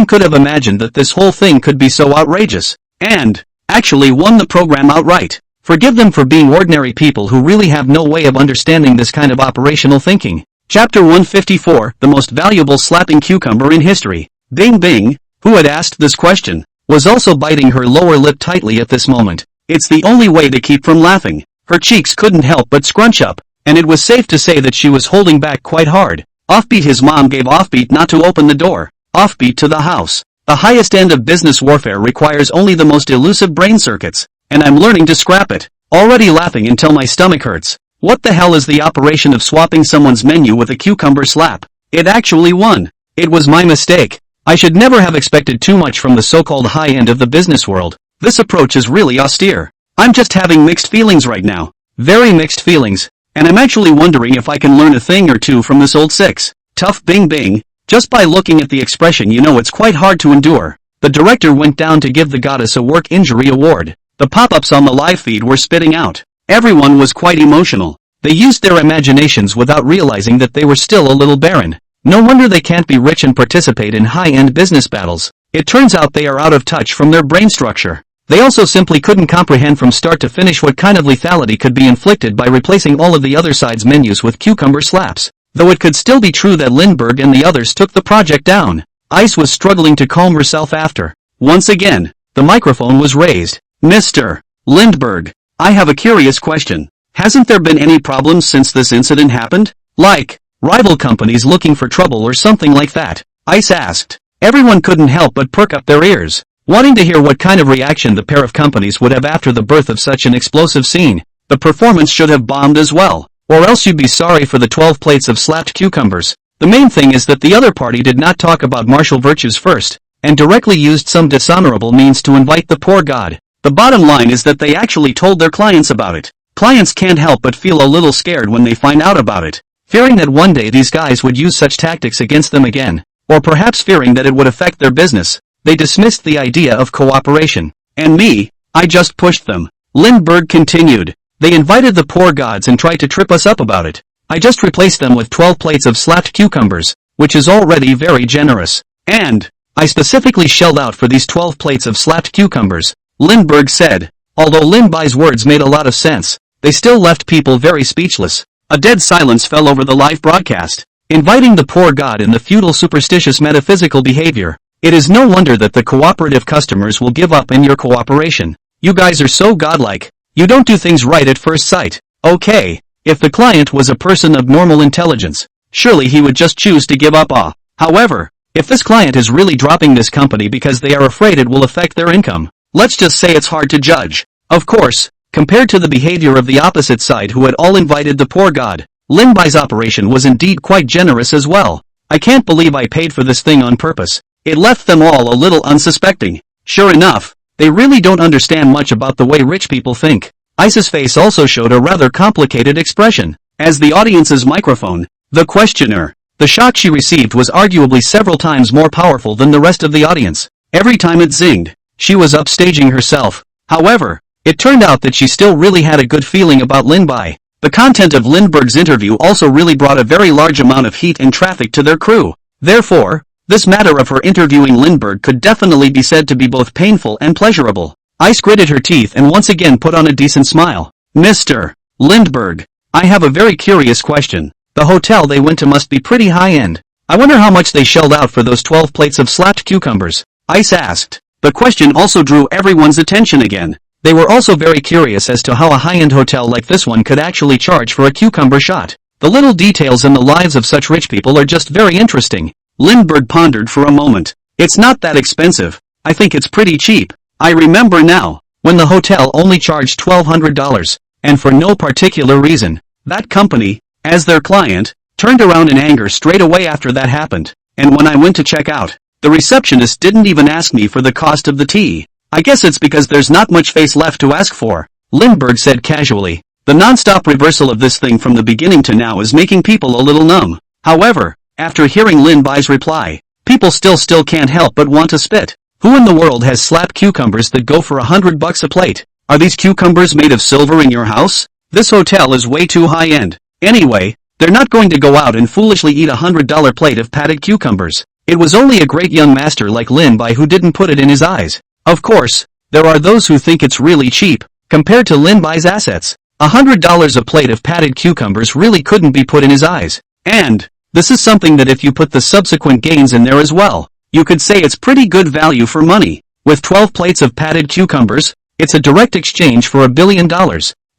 could have imagined that this whole thing could be so outrageous, and actually won the program outright. Forgive them for being ordinary people who really have no way of understanding this kind of operational thinking. Chapter 154, the most valuable slapping cucumber in history. Bing Bing, who had asked this question, was also biting her lower lip tightly at this moment. It's the only way to keep from laughing. Her cheeks couldn't help but scrunch up, and it was safe to say that she was holding back quite hard. Offbeat, his mom gave Offbeat not to open the door. Offbeat to the house. The highest end of business warfare requires only the most elusive brain circuits, and I'm learning to scrap it. Already laughing until my stomach hurts. What the hell is the operation of swapping someone's menu with a cucumber slap? It actually won. It was my mistake. I should never have expected too much from the so-called high end of the business world. This approach is really austere. I'm just having mixed feelings right now. Very mixed feelings. And I'm actually wondering if I can learn a thing or two from this old six. Tough Bing Bing. Just by looking at the expression you know it's quite hard to endure. The director went down to give the goddess a work injury award. The pop-ups on the live feed were spitting out. Everyone was quite emotional. They used their imaginations without realizing that they were still a little barren. No wonder they can't be rich and participate in high-end business battles. It turns out they are out of touch from their brain structure. They also simply couldn't comprehend from start to finish what kind of lethality could be inflicted by replacing all of the other side's menus with cucumber slaps. Though it could still be true that Lindbergh and the others took the project down. Ice was struggling to calm herself after. Once again, the microphone was raised. Mr. Lindbergh, I have a curious question. Hasn't there been any problems since this incident happened? Like, rival companies looking for trouble or something like that? Ice asked. Everyone couldn't help but perk up their ears, wanting to hear what kind of reaction the pair of companies would have after the birth of such an explosive scene. The performance should have bombed as well, or else you'd be sorry for the 12 plates of slapped cucumbers. The main thing is that the other party did not talk about martial virtues first, and directly used some dishonorable means to invite the poor god. The bottom line is that they actually told their clients about it. Clients can't help but feel a little scared when they find out about it, fearing that one day these guys would use such tactics against them again, or perhaps fearing that it would affect their business. They dismissed the idea of cooperation. And me, I just pushed them. Lindbergh continued. They invited the poor gods and tried to trip us up about it. I just replaced them with 12 plates of slapped cucumbers, which is already very generous. And I specifically shelled out for these 12 plates of slapped cucumbers, Lindbergh said. Although Lin Bai's words made a lot of sense, they still left people very speechless. A dead silence fell over the live broadcast, inviting the poor god in the feudal superstitious metaphysical behavior. It is no wonder that the cooperative customers will give up in your cooperation. You guys are so godlike. You don't do things right at first sight. Okay, if the client was a person of normal intelligence, surely he would just choose to give up. However, if this client is really dropping this company because they are afraid it will affect their income, let's just say it's hard to judge. Of course, compared to the behavior of the opposite side who had all invited the poor god, Lin Bai's operation was indeed quite generous as well. I can't believe I paid for this thing on purpose. It left them all a little unsuspecting. Sure enough, they really don't understand much about the way rich people think. Ice's face also showed a rather complicated expression. As the audience's microphone, the questioner, the shock she received was arguably several times more powerful than the rest of the audience. Every time it zinged, she was upstaging herself. However, It turned out that she still really had a good feeling about Lin Bai. The content of Lindbergh's interview also really brought a very large amount of heat and traffic to their crew. Therefore, this matter of her interviewing Lindbergh could definitely be said to be both painful and pleasurable. Ice gritted her teeth and once again put on a decent smile. Mr. Lindbergh, I have a very curious question. The hotel they went to must be pretty high-end. I wonder how much they shelled out for those 12 plates of slapped cucumbers. Ice asked. The question also drew everyone's attention again. They were also very curious as to how a high-end hotel like this one could actually charge for a cucumber shot. The little details in the lives of such rich people are just very interesting. Lindbergh pondered for a moment. It's not that expensive. I think it's pretty cheap. I remember now, when the hotel only charged $1,200, and for no particular reason. That company, as their client, turned around in anger straight away after that happened. And when I went to check out, the receptionist didn't even ask me for the cost of the tea. I guess it's because there's not much face left to ask for, Lindbergh said casually. The non-stop reversal of this thing from the beginning to now is making people a little numb. However, after hearing Lin Bai's reply, people still can't help but want to spit. Who in the world has slap cucumbers that go for $100 a plate? Are these cucumbers made of silver in your house? This hotel is way too high-end. Anyway, they're not going to go out and foolishly eat a $100 plate of patted cucumbers. It was only a great young master like Lin Bai who didn't put it in his eyes. Of course, there are those who think it's really cheap, compared to Lin Bai's assets. $100 a plate of patted cucumbers really couldn't be put in his eyes. And, this is something that if you put the subsequent gains in there as well, you could say it's pretty good value for money. With 12 plates of patted cucumbers, it's a direct exchange for $1 billion.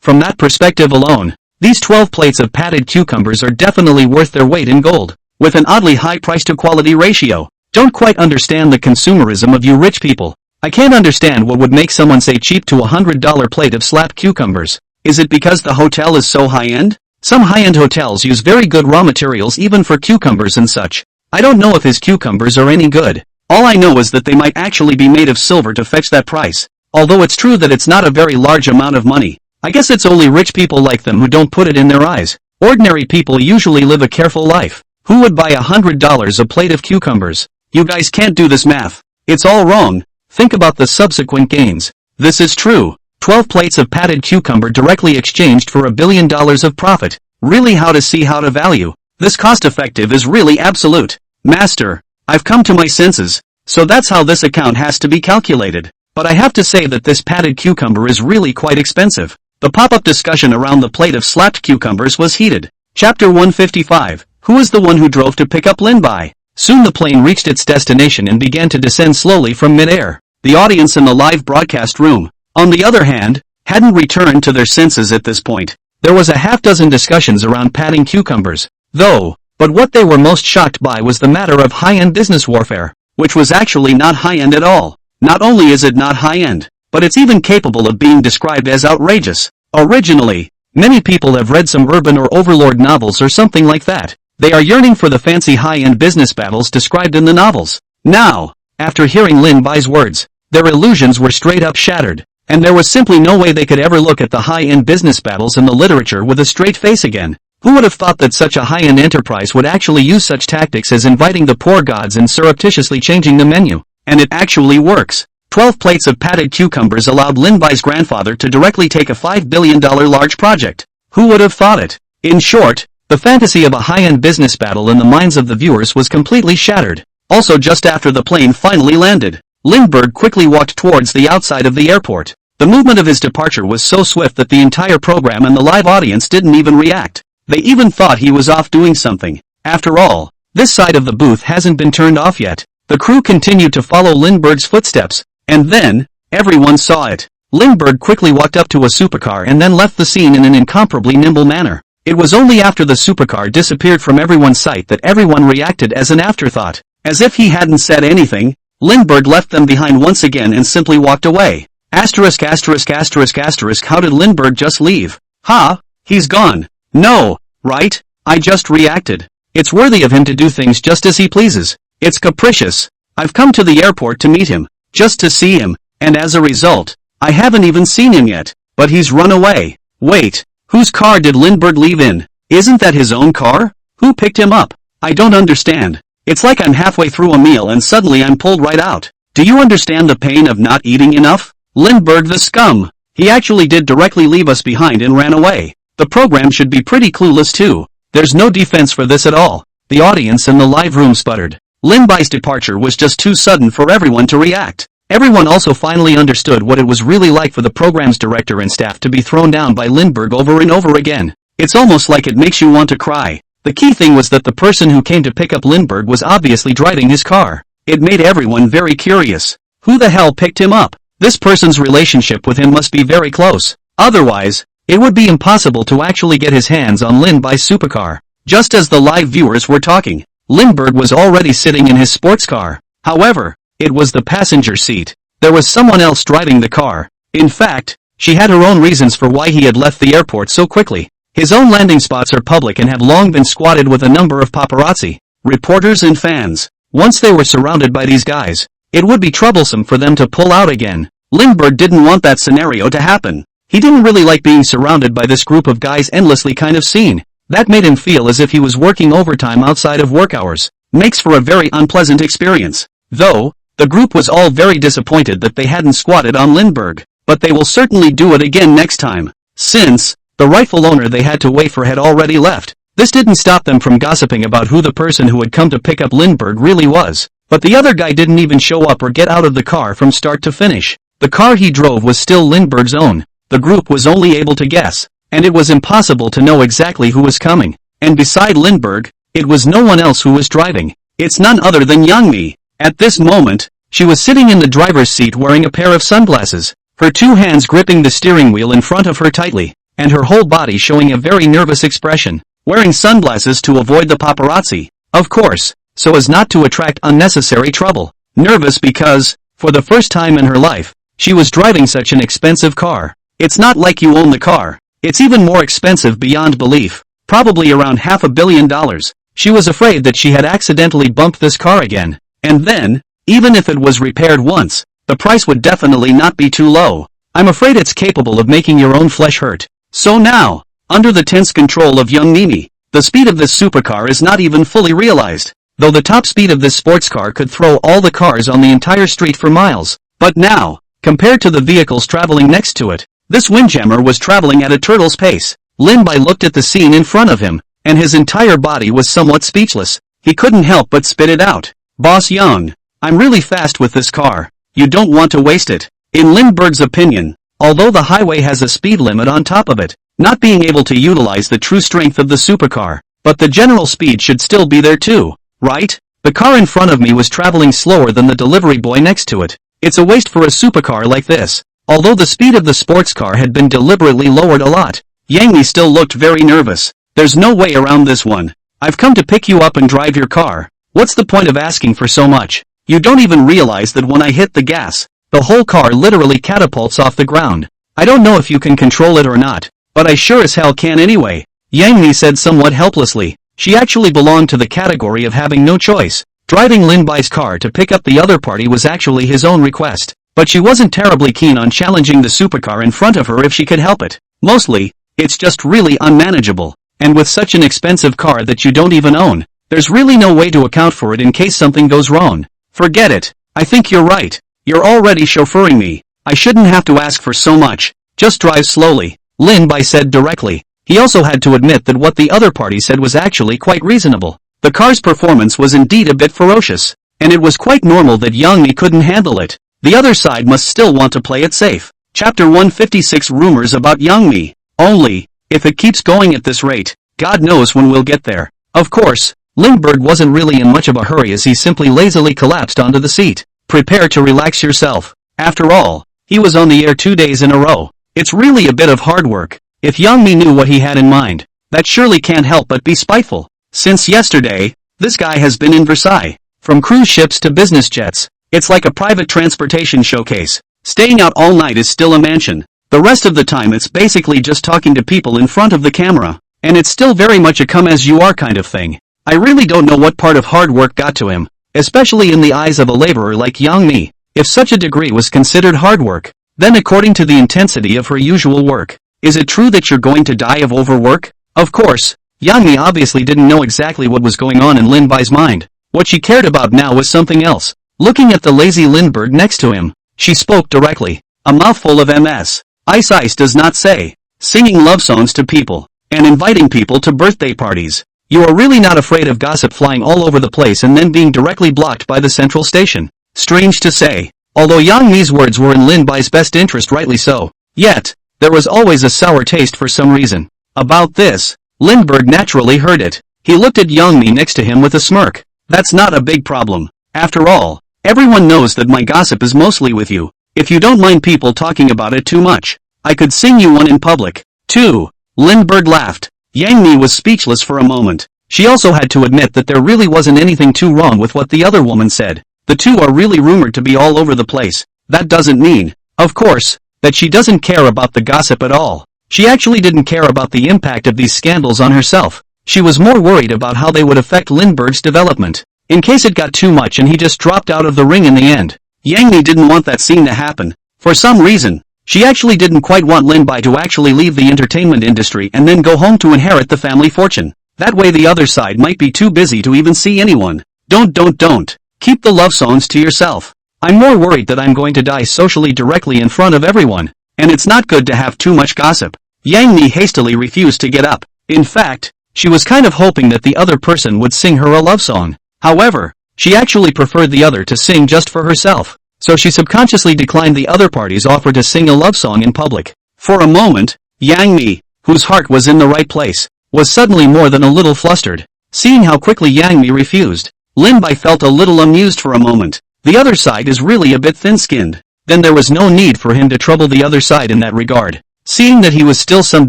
From that perspective alone, these 12 plates of patted cucumbers are definitely worth their weight in gold. With an oddly high price-to-quality ratio. Don't quite understand the consumerism of you rich people. I can't understand what would make someone say cheap to a $100 plate of slap cucumbers. Is it because the hotel is so high-end? Some high-end hotels use very good raw materials even for cucumbers and such. I don't know if his cucumbers are any good. All I know is that they might actually be made of silver to fetch that price. Although it's true that it's not a very large amount of money. I guess it's only rich people like them who don't put it in their eyes. Ordinary people usually live a careful life. Who would buy $100 a plate of cucumbers? You guys can't do this math. It's all wrong. Think about the subsequent gains. This is true. 12 plates of patted cucumber directly exchanged for $1 billion of profit. Really how to see how to value. This cost-effective is really absolute. Master, I've come to my senses. So that's how this account has to be calculated. But I have to say that this patted cucumber is really quite expensive. The pop-up discussion around the plate of slapped cucumbers was heated. Chapter 155. Who is the one who drove to pick up Lin Bai? Soon the plane reached its destination and began to descend slowly from mid-air. The audience in the live broadcast room, on the other hand, hadn't returned to their senses at this point. There was a half-dozen discussions around patting cucumbers, though, but what they were most shocked by was the matter of high-end business warfare, which was actually not high-end at all. Not only is it not high-end, but it's even capable of being described as outrageous. Originally, many people have read some urban or overlord novels or something like that. They are yearning for the fancy high-end business battles described in the novels. Now, after hearing Lin Bai's words, their illusions were straight up shattered, and there was simply no way they could ever look at the high-end business battles in the literature with a straight face again. Who would have thought that such a high-end enterprise would actually use such tactics as inviting the poor gods and surreptitiously changing the menu? And it actually works. 12 plates of patted cucumbers allowed Lin Bai's grandfather to directly take a $5 billion large project. Who would have thought it? In short, the fantasy of a high-end business battle in the minds of the viewers was completely shattered. Also just after the plane finally landed, Lindbergh quickly walked towards the outside of the airport. The movement of his departure was so swift that the entire program and the live audience didn't even react. They even thought he was off doing something. After all, this side of the booth hasn't been turned off yet. The crew continued to follow Lindbergh's footsteps, and then, everyone saw it. Lindbergh quickly walked up to a supercar and then left the scene in an incomparably nimble manner. It was only after the supercar disappeared from everyone's sight that everyone reacted as an afterthought. As if he hadn't said anything, Lindbergh left them behind once again and simply walked away. Asterisk asterisk asterisk asterisk how did Lindbergh just leave? Ha, he's gone. No, right? I just reacted. It's worthy of him to do things just as he pleases. It's capricious. I've come to the airport to meet him, just to see him, and as a result, I haven't even seen him yet, but he's run away. Wait, whose car did Lindbergh leave in? Isn't that his own car? Who picked him up? I don't understand. It's like I'm halfway through a meal and suddenly I'm pulled right out. Do you understand the pain of not eating enough? Lindbergh the scum. He actually did directly leave us behind and ran away. The program should be pretty clueless too. There's no defense for this at all. The audience in the live room sputtered. Lin Bai's departure was just too sudden for everyone to react. Everyone also finally understood what it was really like for the program's director and staff to be thrown down by Lindbergh over and over again. It's almost like it makes you want to cry. The key thing was that the person who came to pick up Lindbergh was obviously driving his car. It made everyone very curious. Who the hell picked him up? This person's relationship with him must be very close. Otherwise, it would be impossible to actually get his hands on Lin Bai's supercar. Just as the live viewers were talking, Lindbergh was already sitting in his sports car. However, it was the passenger seat. There was someone else driving the car. In fact, she had her own reasons for why he had left the airport so quickly. His own landing spots are public and have long been squatted with a number of paparazzi, reporters and fans. Once they were surrounded by these guys, it would be troublesome for them to pull out again. Lindbergh didn't want that scenario to happen. He didn't really like being surrounded by this group of guys endlessly kind of scene. That made him feel as if he was working overtime outside of work hours. Makes for a very unpleasant experience. Though, the group was all very disappointed that they hadn't squatted on Lindbergh, but they will certainly do it again next time. Since the rightful owner they had to wait for had already left, this didn't stop them from gossiping about who the person who had come to pick up Lindbergh really was. But the other guy didn't even show up or get out of the car from start to finish. The car he drove was still Lindbergh's own. The group was only able to guess, and it was impossible to know exactly who was coming. And beside Lindbergh, it was no one else who was driving. It's none other than Youngmi. At this moment, she was sitting in the driver's seat wearing a pair of sunglasses, her two hands gripping the steering wheel in front of her tightly, and her whole body showing a very nervous expression, wearing sunglasses to avoid the paparazzi, of course, so as not to attract unnecessary trouble. Nervous because, for the first time in her life, she was driving such an expensive car. It's not like you own the car. It's even more expensive beyond belief, probably around $500 million. She was afraid that she had accidentally bumped this car again, and then, even if it was repaired once, the price would definitely not be too low. I'm afraid it's capable of making your own flesh hurt. So now, under the tense control of young Mimi, the speed of this supercar is not even fully realized, though the top speed of this sports car could throw all the cars on the entire street for miles. But now, compared to the vehicles traveling next to it, this windjammer was traveling at a turtle's pace. Lin Bai looked at the scene in front of him, and his entire body was somewhat speechless. He couldn't help but spit it out. Boss Young, I'm really fast with this car. You don't want to waste it. In Lindbergh's opinion, although the highway has a speed limit on top of it, not being able to utilize the true strength of the supercar, but the general speed should still be there too, right? The car in front of me was traveling slower than the delivery boy next to it. It's a waste for a supercar like this. Although the speed of the sports car had been deliberately lowered a lot, Yang Mi still looked very nervous. There's no way around this one. I've come to pick you up and drive your car. What's the point of asking for so much? You don't even realize that when I hit the gas, the whole car literally catapults off the ground. I don't know if you can control it or not, but I sure as hell can anyway. Yang Mi said somewhat helplessly. She actually belonged to the category of having no choice. Driving Lin Bai's car to pick up the other party was actually his own request. But she wasn't terribly keen on challenging the supercar in front of her if she could help it. Mostly, it's just really unmanageable. And with such an expensive car that you don't even own, there's really no way to account for it in case something goes wrong. Forget it. I think you're right. You're already chauffeuring me. I shouldn't have to ask for so much. Just drive slowly, Lin Bai said directly. He also had to admit that what the other party said was actually quite reasonable. The car's performance was indeed a bit ferocious, and it was quite normal that Yang Mi couldn't handle it. The other side must still want to play it safe. Chapter 156 Rumors about Yang Mi. Only, if it keeps going at this rate, God knows when we'll get there. Of course, Lindbergh wasn't really in much of a hurry as he simply lazily collapsed onto the seat. Prepare to relax yourself. After all, he was on the air 2 days in a row. It's really a bit of hard work. If Yang Mi knew what he had in mind, that surely can't help but be spiteful. Since yesterday, this guy has been in Versailles. From cruise ships to business jets. It's like a private transportation showcase. Staying out all night is still a mansion. The rest of the time it's basically just talking to people in front of the camera. And it's still very much a come-as-you-are kind of thing. I really don't know what part of hard work got to him, especially in the eyes of a laborer like Yang Mi. If such a degree was considered hard work, then according to the intensity of her usual work, is it true that you're going to die of overwork? Of course, Yang Mi obviously didn't know exactly what was going on in Lin Bai's mind. What she cared about now was something else. Looking at the lazy Lindbergh next to him, she spoke directly. A mouthful of MS. Ice does not say. Singing love songs to people. And inviting people to birthday parties. You are really not afraid of gossip flying all over the place and then being directly blocked by the central station. Strange to say. Although Yang Mi's words were in Lin Bai's best interest, rightly so. Yet, there was always a sour taste for some reason. About this, Lindbergh naturally heard it. He looked at Yang Mi next to him with a smirk. That's not a big problem. After all, everyone knows that my gossip is mostly with you. If you don't mind people talking about it too much, I could sing you one in public, too. Lindbergh laughed. Yang Mi was speechless for a moment. She also had to admit that there really wasn't anything too wrong with what the other woman said. The two are really rumored to be all over the place. That doesn't mean, of course, that she doesn't care about the gossip at all. She actually didn't care about the impact of these scandals on herself. She was more worried about how they would affect Lindbergh's development, in case it got too much and he just dropped out of the ring in the end. Yang Mi didn't want that scene to happen. For some reason, she actually didn't quite want Lin Bai to actually leave the entertainment industry and then go home to inherit the family fortune. That way the other side might be too busy to even see anyone. Don't. Keep the love songs to yourself. I'm more worried that I'm going to die socially directly in front of everyone, and it's not good to have too much gossip. Yang Mi hastily refused to get up. In fact, she was kind of hoping that the other person would sing her a love song. However, she actually preferred the other to sing just for herself, so she subconsciously declined the other party's offer to sing a love song in public. For a moment, Yang Mi, whose heart was in the right place, was suddenly more than a little flustered. Seeing how quickly Yang Mi refused, Lin Bai felt a little amused for a moment. The other side is really a bit thin-skinned. Then there was no need for him to trouble the other side in that regard. Seeing that he was still some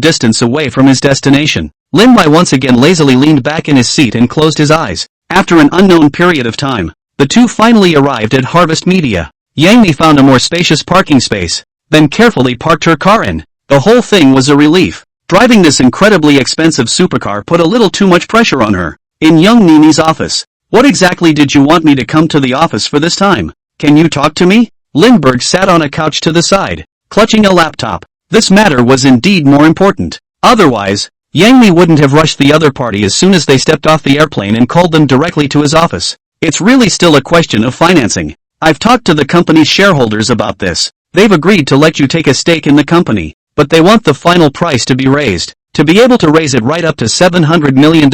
distance away from his destination, Lin Bai once again lazily leaned back in his seat and closed his eyes. After an unknown period of time, the two finally arrived at Harvest Media. Yang Mi found a more spacious parking space, then carefully parked her car in. The whole thing was a relief. Driving this incredibly expensive supercar put a little too much pressure on her. In young Nini's office. What exactly did you want me to come to the office for this time? Can you talk to me? Lindbergh sat on a couch to the side, clutching a laptop. This matter was indeed more important. Otherwise, Yang Mi wouldn't have rushed the other party as soon as they stepped off the airplane and called them directly to his office. It's really still a question of financing. I've talked to the company's shareholders about this. They've agreed to let you take a stake in the company, but they want the final price to be raised, to be able to raise it right up to $700 million.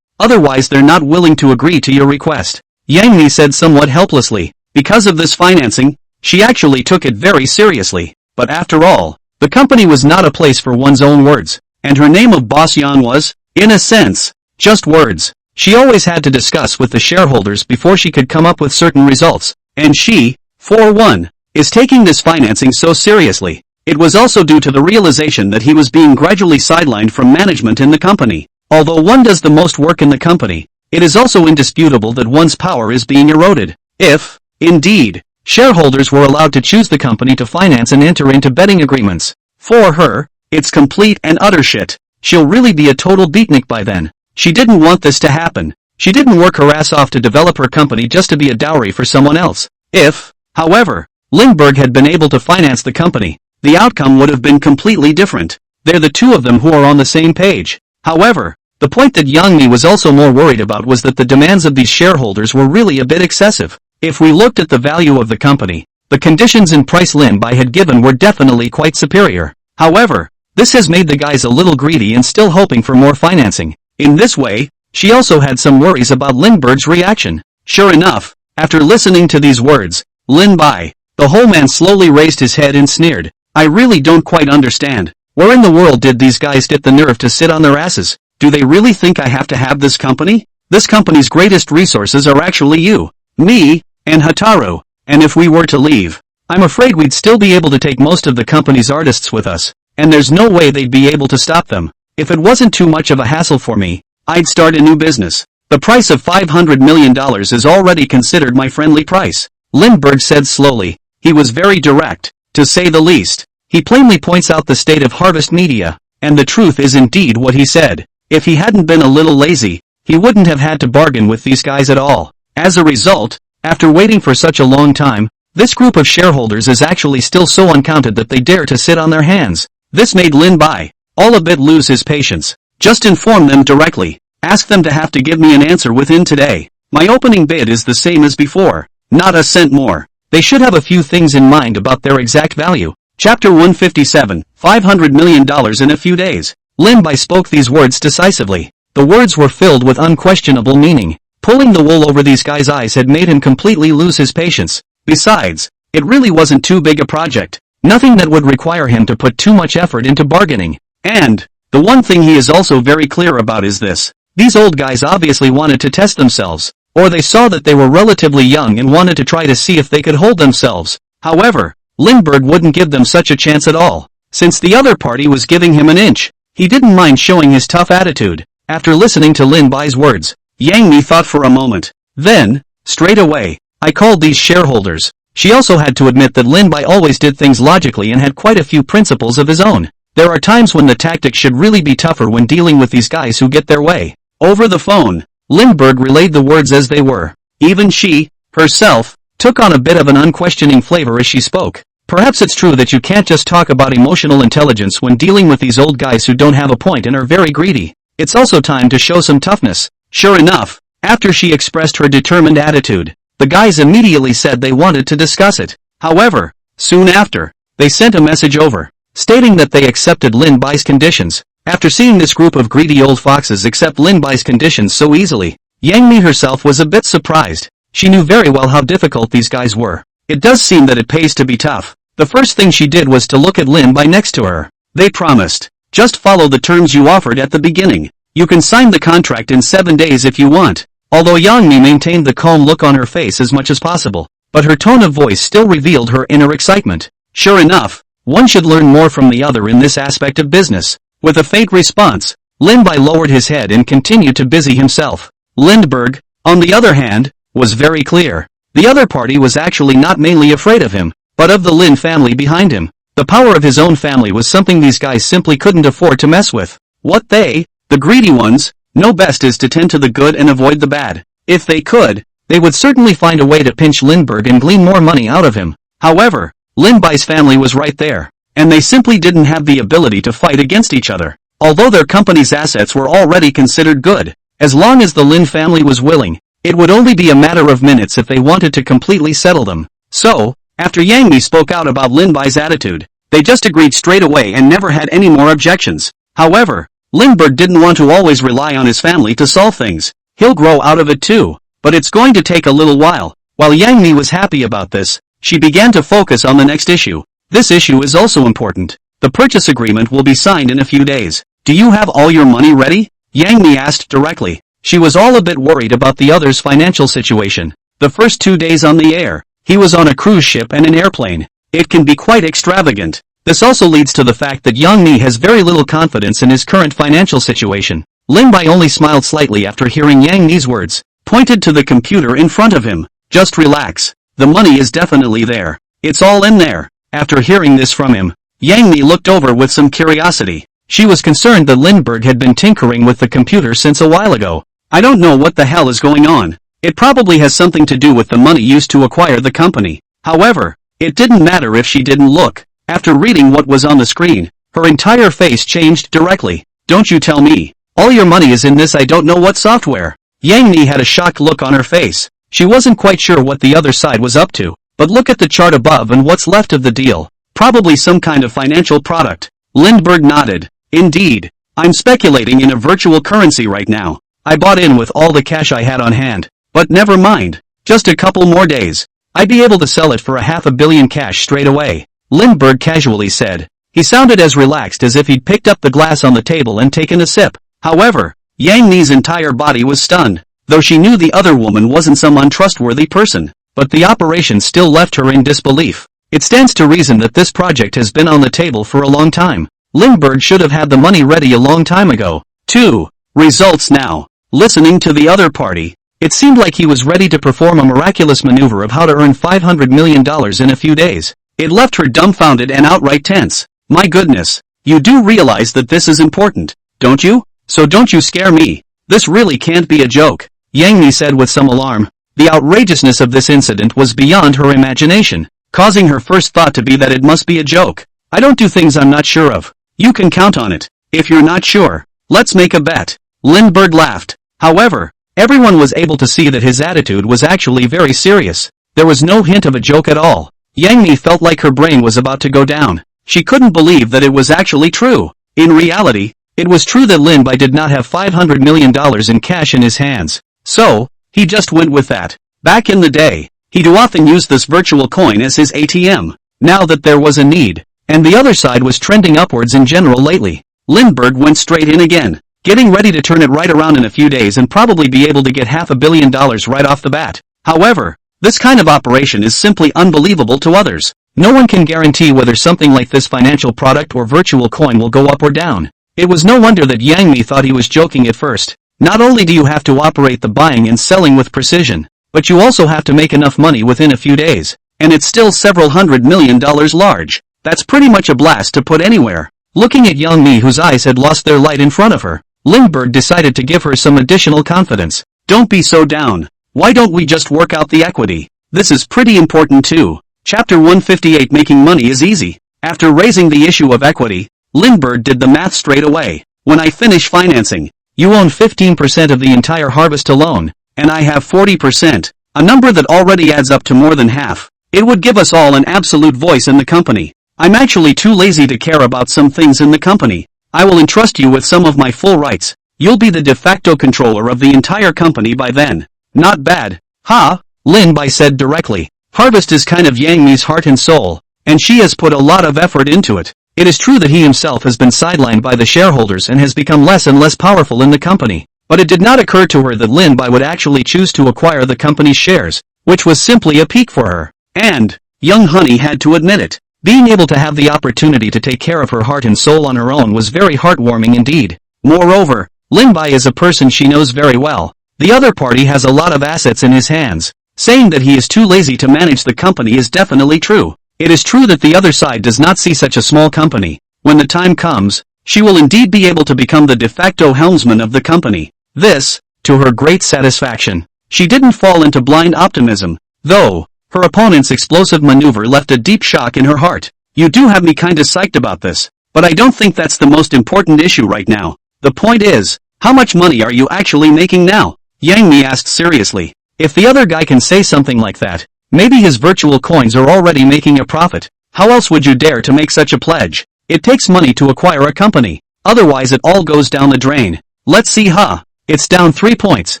Otherwise they're not willing to agree to your request. Yang Mi said somewhat helplessly. Because of this financing, she actually took it very seriously. But after all, the company was not a place for one's own words, and her name of Boss Yan was, in a sense, just words. She always had to discuss with the shareholders before she could come up with certain results, and she, for one, is taking this financing so seriously. It was also due to the realization that he was being gradually sidelined from management in the company. Although one does the most work in the company, it is also indisputable that one's power is being eroded. If, indeed, shareholders were allowed to choose the company to finance and enter into betting agreements, for her, it's complete and utter shit. She'll really be a total beatnik by then. She didn't want this to happen. She didn't work her ass off to develop her company just to be a dowry for someone else. If, however, Lindbergh had been able to finance the company, the outcome would have been completely different. They're the two of them who are on the same page. However, the point that Yang Mi was also more worried about was that the demands of these shareholders were really a bit excessive. If we looked at the value of the company, the conditions and price Lin Bai had given were definitely quite superior. However, this has made the guys a little greedy and still hoping for more financing. In this way, she also had some worries about Lindbergh's reaction. Sure enough, after listening to these words, Lin Bai, the whole man slowly raised his head and sneered. I really don't quite understand. Where in the world did these guys get the nerve to sit on their asses? Do they really think I have to have this company? This company's greatest resources are actually you, me, and Hataru, and if we were to leave, I'm afraid we'd still be able to take most of the company's artists with us, and there's no way they'd be able to stop them. If it wasn't too much of a hassle for me, I'd start a new business. The price of $500 million is already considered my friendly price, Lindbergh said slowly. He was very direct, to say the least. He plainly points out the state of Harvest Media, and the truth is indeed what he said. If he hadn't been a little lazy, he wouldn't have had to bargain with these guys at all. As a result, after waiting for such a long time, this group of shareholders is actually still so uncounted that they dare to sit on their hands. This made Lin Bai, all a bit, lose his patience. Just inform them directly. Ask them to have to give me an answer within today. My opening bid is the same as before, not a cent more. They should have a few things in mind about their exact value. Chapter 157, $500 million in a few days. Lin Bai spoke these words decisively. The words were filled with unquestionable meaning. Pulling the wool over these guys' eyes had made him completely lose his patience. Besides, it really wasn't too big a project. Nothing that would require him to put too much effort into bargaining. And, the one thing he is also very clear about is this. These old guys obviously wanted to test themselves, or they saw that they were relatively young and wanted to try to see if they could hold themselves. However, Lindbergh wouldn't give them such a chance at all. Since the other party was giving him an inch, he didn't mind showing his tough attitude. After listening to Lin Bai's words, Yang Mi thought for a moment. Then, straight away, I called these shareholders. She also had to admit that Lin Bai always did things logically and had quite a few principles of his own. There are times when the tactics should really be tougher when dealing with these guys who get their way. Over the phone, Lindbergh relayed the words as they were. Even she, herself, took on a bit of an unquestioning flavor as she spoke. Perhaps it's true that you can't just talk about emotional intelligence when dealing with these old guys who don't have a point and are very greedy. It's also time to show some toughness. Sure enough, after she expressed her determined attitude, the guys immediately said they wanted to discuss it. However, soon after, they sent a message over, stating that they accepted Lin Bai's conditions. After seeing this group of greedy old foxes accept Lin Bai's conditions so easily, Yang Mi herself was a bit surprised. She knew very well how difficult these guys were. It does seem that it pays to be tough. The first thing she did was to look at Lin Bai next to her. They promised. Just follow the terms you offered at the beginning. You can sign the contract in 7 days if you want. Although Yang Mi maintained the calm look on her face as much as possible, but her tone of voice still revealed her inner excitement. Sure enough, one should learn more from the other in this aspect of business. With a faint response, Lin Bai lowered his head and continued to busy himself. Lindbergh, on the other hand, was very clear. The other party was actually not mainly afraid of him, but of the Lin family behind him. The power of his own family was something these guys simply couldn't afford to mess with. What they, the greedy ones, know best is to tend to the good and avoid the bad. If they could, they would certainly find a way to pinch Lindbergh and glean more money out of him. However, Lin Bai's family was right there, and they simply didn't have the ability to fight against each other. Although their company's assets were already considered good, as long as the Lin family was willing, it would only be a matter of minutes if they wanted to completely settle them. So, after Yang Mi spoke out about Lin Bai's attitude, they just agreed straight away and never had any more objections. However, Lindbergh didn't want to always rely on his family to solve things. He'll grow out of it too, but it's going to take a little while. While Yang Mi was happy about this, she began to focus on the next issue. This issue is also important. The purchase agreement will be signed in a few days. Do you have all your money ready? Yang Mi asked directly. She was all a bit worried about the other's financial situation. The first 2 days on the air, he was on a cruise ship and an airplane. It can be quite extravagant. This also leads to the fact that Yang Mi has very little confidence in his current financial situation. Lin Bai only smiled slightly after hearing Yang Mi's words, pointed to the computer in front of him. Just relax. The money is definitely there. It's all in there. After hearing this from him, Yang Mi looked over with some curiosity. She was concerned that Lindbergh had been tinkering with the computer since a while ago. I don't know what the hell is going on. It probably has something to do with the money used to acquire the company. However, it didn't matter if she didn't look. After reading what was on the screen, her entire face changed directly. Don't you tell me. All your money is in this I don't know what software. Yang Mi had a shocked look on her face. She wasn't quite sure what the other side was up to, but look at the chart above and what's left of the deal. Probably some kind of financial product. Lindbergh nodded. Indeed. I'm speculating in a virtual currency right now. I bought in with all the cash I had on hand. But never mind. Just a couple more days. I'd be able to sell it for $500 million cash straight away. Lindbergh casually said. He sounded as relaxed as if he'd picked up the glass on the table and taken a sip. However, Yang Mi's entire body was stunned. Though she knew the other woman wasn't some untrustworthy person, but the operation still left her in disbelief. It stands to reason that this project has been on the table for a long time. Lindbergh should have had the money ready a long time ago. 2. Results now. Listening to the other party, it seemed like he was ready to perform a miraculous maneuver of how to earn $500 million in a few days. It left her dumbfounded and outright tense. My goodness, you do realize that this is important, don't you? So don't you scare me. This really can't be a joke, Yang Mi said with some alarm. The outrageousness of this incident was beyond her imagination, causing her first thought to be that it must be a joke. I don't do things I'm not sure of. You can count on it. If you're not sure, let's make a bet. Lindbergh laughed. However, everyone was able to see that his attitude was actually very serious. There was no hint of a joke at all. Yang Mi felt like her brain was about to go down. She couldn't believe that it was actually true. In reality, it was true that Lin Bai did not have $500 million in cash in his hands. So, he just went with that. Back in the day, he'd often used this virtual coin as his ATM. Now that there was a need, and the other side was trending upwards in general lately, Lindbergh went straight in again, getting ready to turn it right around in a few days and probably be able to get $500 million right off the bat. However, this kind of operation is simply unbelievable to others. No one can guarantee whether something like this financial product or virtual coin will go up or down. It was no wonder that Yang Mi thought he was joking at first. Not only do you have to operate the buying and selling with precision, but you also have to make enough money within a few days. And it's still several $100 million large. That's pretty much a blast to put anywhere. Looking at Yang Mi, whose eyes had lost their light in front of her, Lindbergh decided to give her some additional confidence. Don't be so down. Why don't we just work out the equity? This is pretty important too. Chapter 158, Making Money is Easy. After raising the issue of equity, Lindbergh did the math straight away. When I finish financing, you own 15% of the entire harvest alone, and I have 40%, a number that already adds up to more than half. It would give us all an absolute voice in the company. I'm actually too lazy to care about some things in the company. I will entrust you with some of my full rights. You'll be the de facto controller of the entire company by then. Not bad. Ha, Lin Bai said directly. Harvest is kind of Yang Mi's heart and soul, and she has put a lot of effort into it. It is true that he himself has been sidelined by the shareholders and has become less and less powerful in the company, but it did not occur to her that Lin Bai would actually choose to acquire the company's shares, which was simply a peak for her. And, young Honey had to admit it. Being able to have the opportunity to take care of her heart and soul on her own was very heartwarming indeed. Moreover, Lin Bai is a person she knows very well. The other party has a lot of assets in his hands. Saying that he is too lazy to manage the company is definitely true. It is true that the other side does not see such a small company. When the time comes, she will indeed be able to become the de facto helmsman of the company. This, to her great satisfaction. She didn't fall into blind optimism, though. Her opponent's explosive maneuver left a deep shock in her heart. You do have me kinda psyched about this, but I don't think that's the most important issue right now. The point is, how much money are you actually making now? Yang Mi asked seriously. If the other guy can say something like that, maybe his virtual coins are already making a profit. How else would you dare to make such a pledge? It takes money to acquire a company. Otherwise it all goes down the drain. Let's see, huh? It's down 3 points.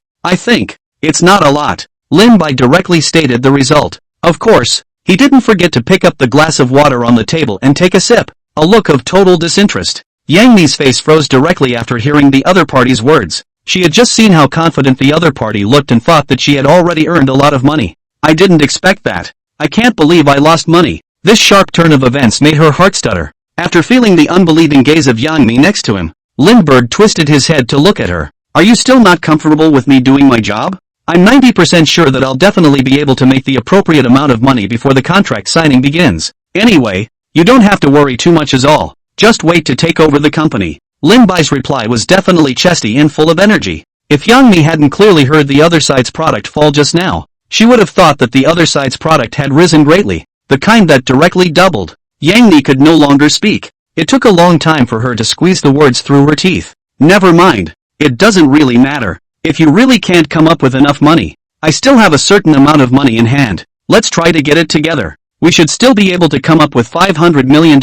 I think. It's not a lot. Lin Bai directly stated the result. Of course, he didn't forget to pick up the glass of water on the table and take a sip. A look of total disinterest. Yang Mi's face froze directly after hearing the other party's words. She had just seen how confident the other party looked and thought that she had already earned a lot of money. I didn't expect that. I can't believe I lost money. This sharp turn of events made her heart stutter. After feeling the unbelieving gaze of Yang Mi next to him, Lindbergh twisted his head to look at her. Are you still not comfortable with me doing my job? I'm 90% sure that I'll definitely be able to make the appropriate amount of money before the contract signing begins. Anyway, you don't have to worry too much is all. Just wait to take over the company. Lin Bai's reply was definitely chesty and full of energy. If Yang Mi hadn't clearly heard the other side's product fall just now, she would have thought that the other side's product had risen greatly, the kind that directly doubled. Yang Mi could no longer speak. It took a long time for her to squeeze the words through her teeth. Never mind. It doesn't really matter. If you really can't come up with enough money, I still have a certain amount of money in hand. Let's try to get it together. We should still be able to come up with $500 million.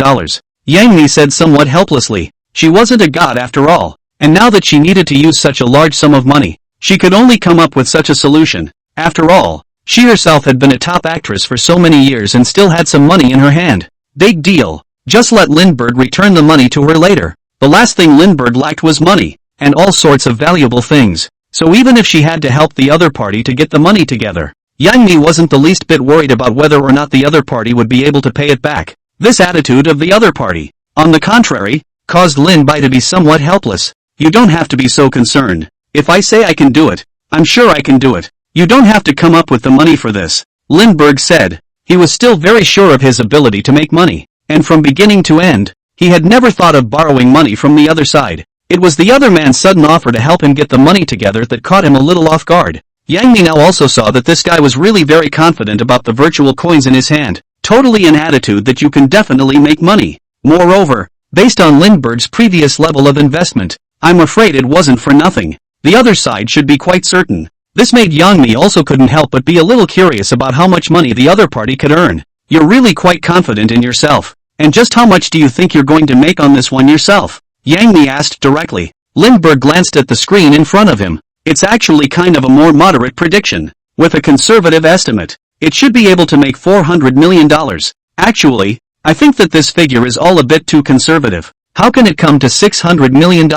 Yang Mi said somewhat helplessly. She wasn't a god after all, and now that she needed to use such a large sum of money, she could only come up with such a solution. After all, she herself had been a top actress for so many years and still had some money in her hand. Big deal. Just let Lindbergh return the money to her later. The last thing Lindbergh lacked was money, and all sorts of valuable things. So even if she had to help the other party to get the money together, Yang Mi wasn't the least bit worried about whether or not the other party would be able to pay it back. This attitude of the other party, on the contrary, caused Lin Bai to be somewhat helpless. You don't have to be so concerned. If I say I can do it, I'm sure I can do it. You don't have to come up with the money for this, Lindbergh said. He was still very sure of his ability to make money, and from beginning to end, he had never thought of borrowing money from the other side. It was the other man's sudden offer to help him get the money together that caught him a little off guard. Yang Mi now also saw that this guy was really very confident about the virtual coins in his hand, totally an attitude that you can definitely make money. Moreover, based on Lindbergh's previous level of investment, I'm afraid it wasn't for nothing. The other side should be quite certain. This made Yang Mi also couldn't help but be a little curious about how much money the other party could earn. You're really quite confident in yourself. And just how much do you think you're going to make on this one yourself? Yang Mi asked directly. Lindbergh glanced at the screen in front of him. It's actually kind of a more moderate prediction. With a conservative estimate, it should be able to make $400 million. Actually, I think that this figure is all a bit too conservative. How can it come to $600 million?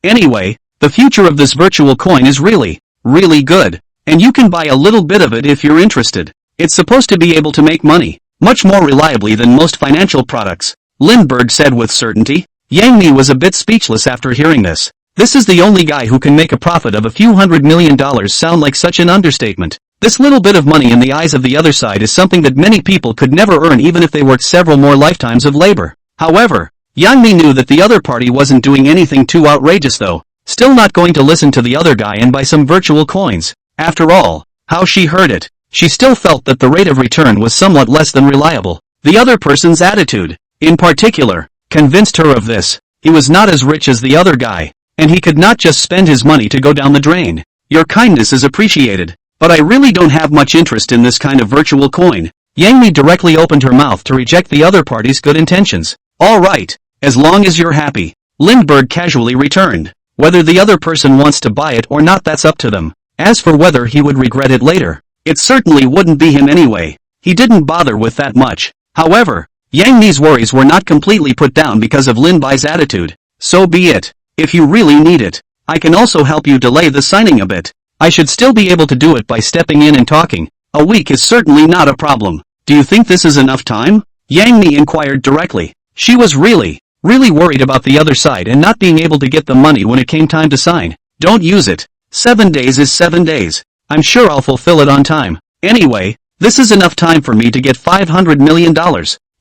Anyway, the future of this virtual coin is really, really good. And you can buy a little bit of it if you're interested. It's supposed to be able to make money, much more reliably than most financial products, Lindbergh said with certainty. Yang Mi was a bit speechless after hearing this. This is the only guy who can make a profit of a few $100 million sound like such an understatement. This little bit of money in the eyes of the other side is something that many people could never earn even if they worked several more lifetimes of labor. However, Yang Mi knew that the other party wasn't doing anything too outrageous though, still not going to listen to the other guy and buy some virtual coins. After all, how she heard it, she still felt that the rate of return was somewhat less than reliable. The other person's attitude, in particular, convinced her of this. He was not as rich as the other guy, and he could not just spend his money to go down the drain. Your kindness is appreciated, but I really don't have much interest in this kind of virtual coin. Yang Mi directly opened her mouth to reject the other party's good intentions. Alright, as long as you're happy, Lindbergh casually returned. Whether the other person wants to buy it or not, that's up to them. As for whether he would regret it later, it certainly wouldn't be him anyway. He didn't bother with that much. However, Yang Mi's worries were not completely put down because of Lin Bai's attitude. So be it. If you really need it, I can also help you delay the signing a bit. I should still be able to do it by stepping in and talking. A week is certainly not a problem. Do you think this is enough time? Yang Mi inquired directly. She was really worried about the other side and not being able to get the money when it came time to sign. Don't use it. 7 days is 7 days. I'm sure I'll fulfill it on time. Anyway, this is enough time for me to get $500 million.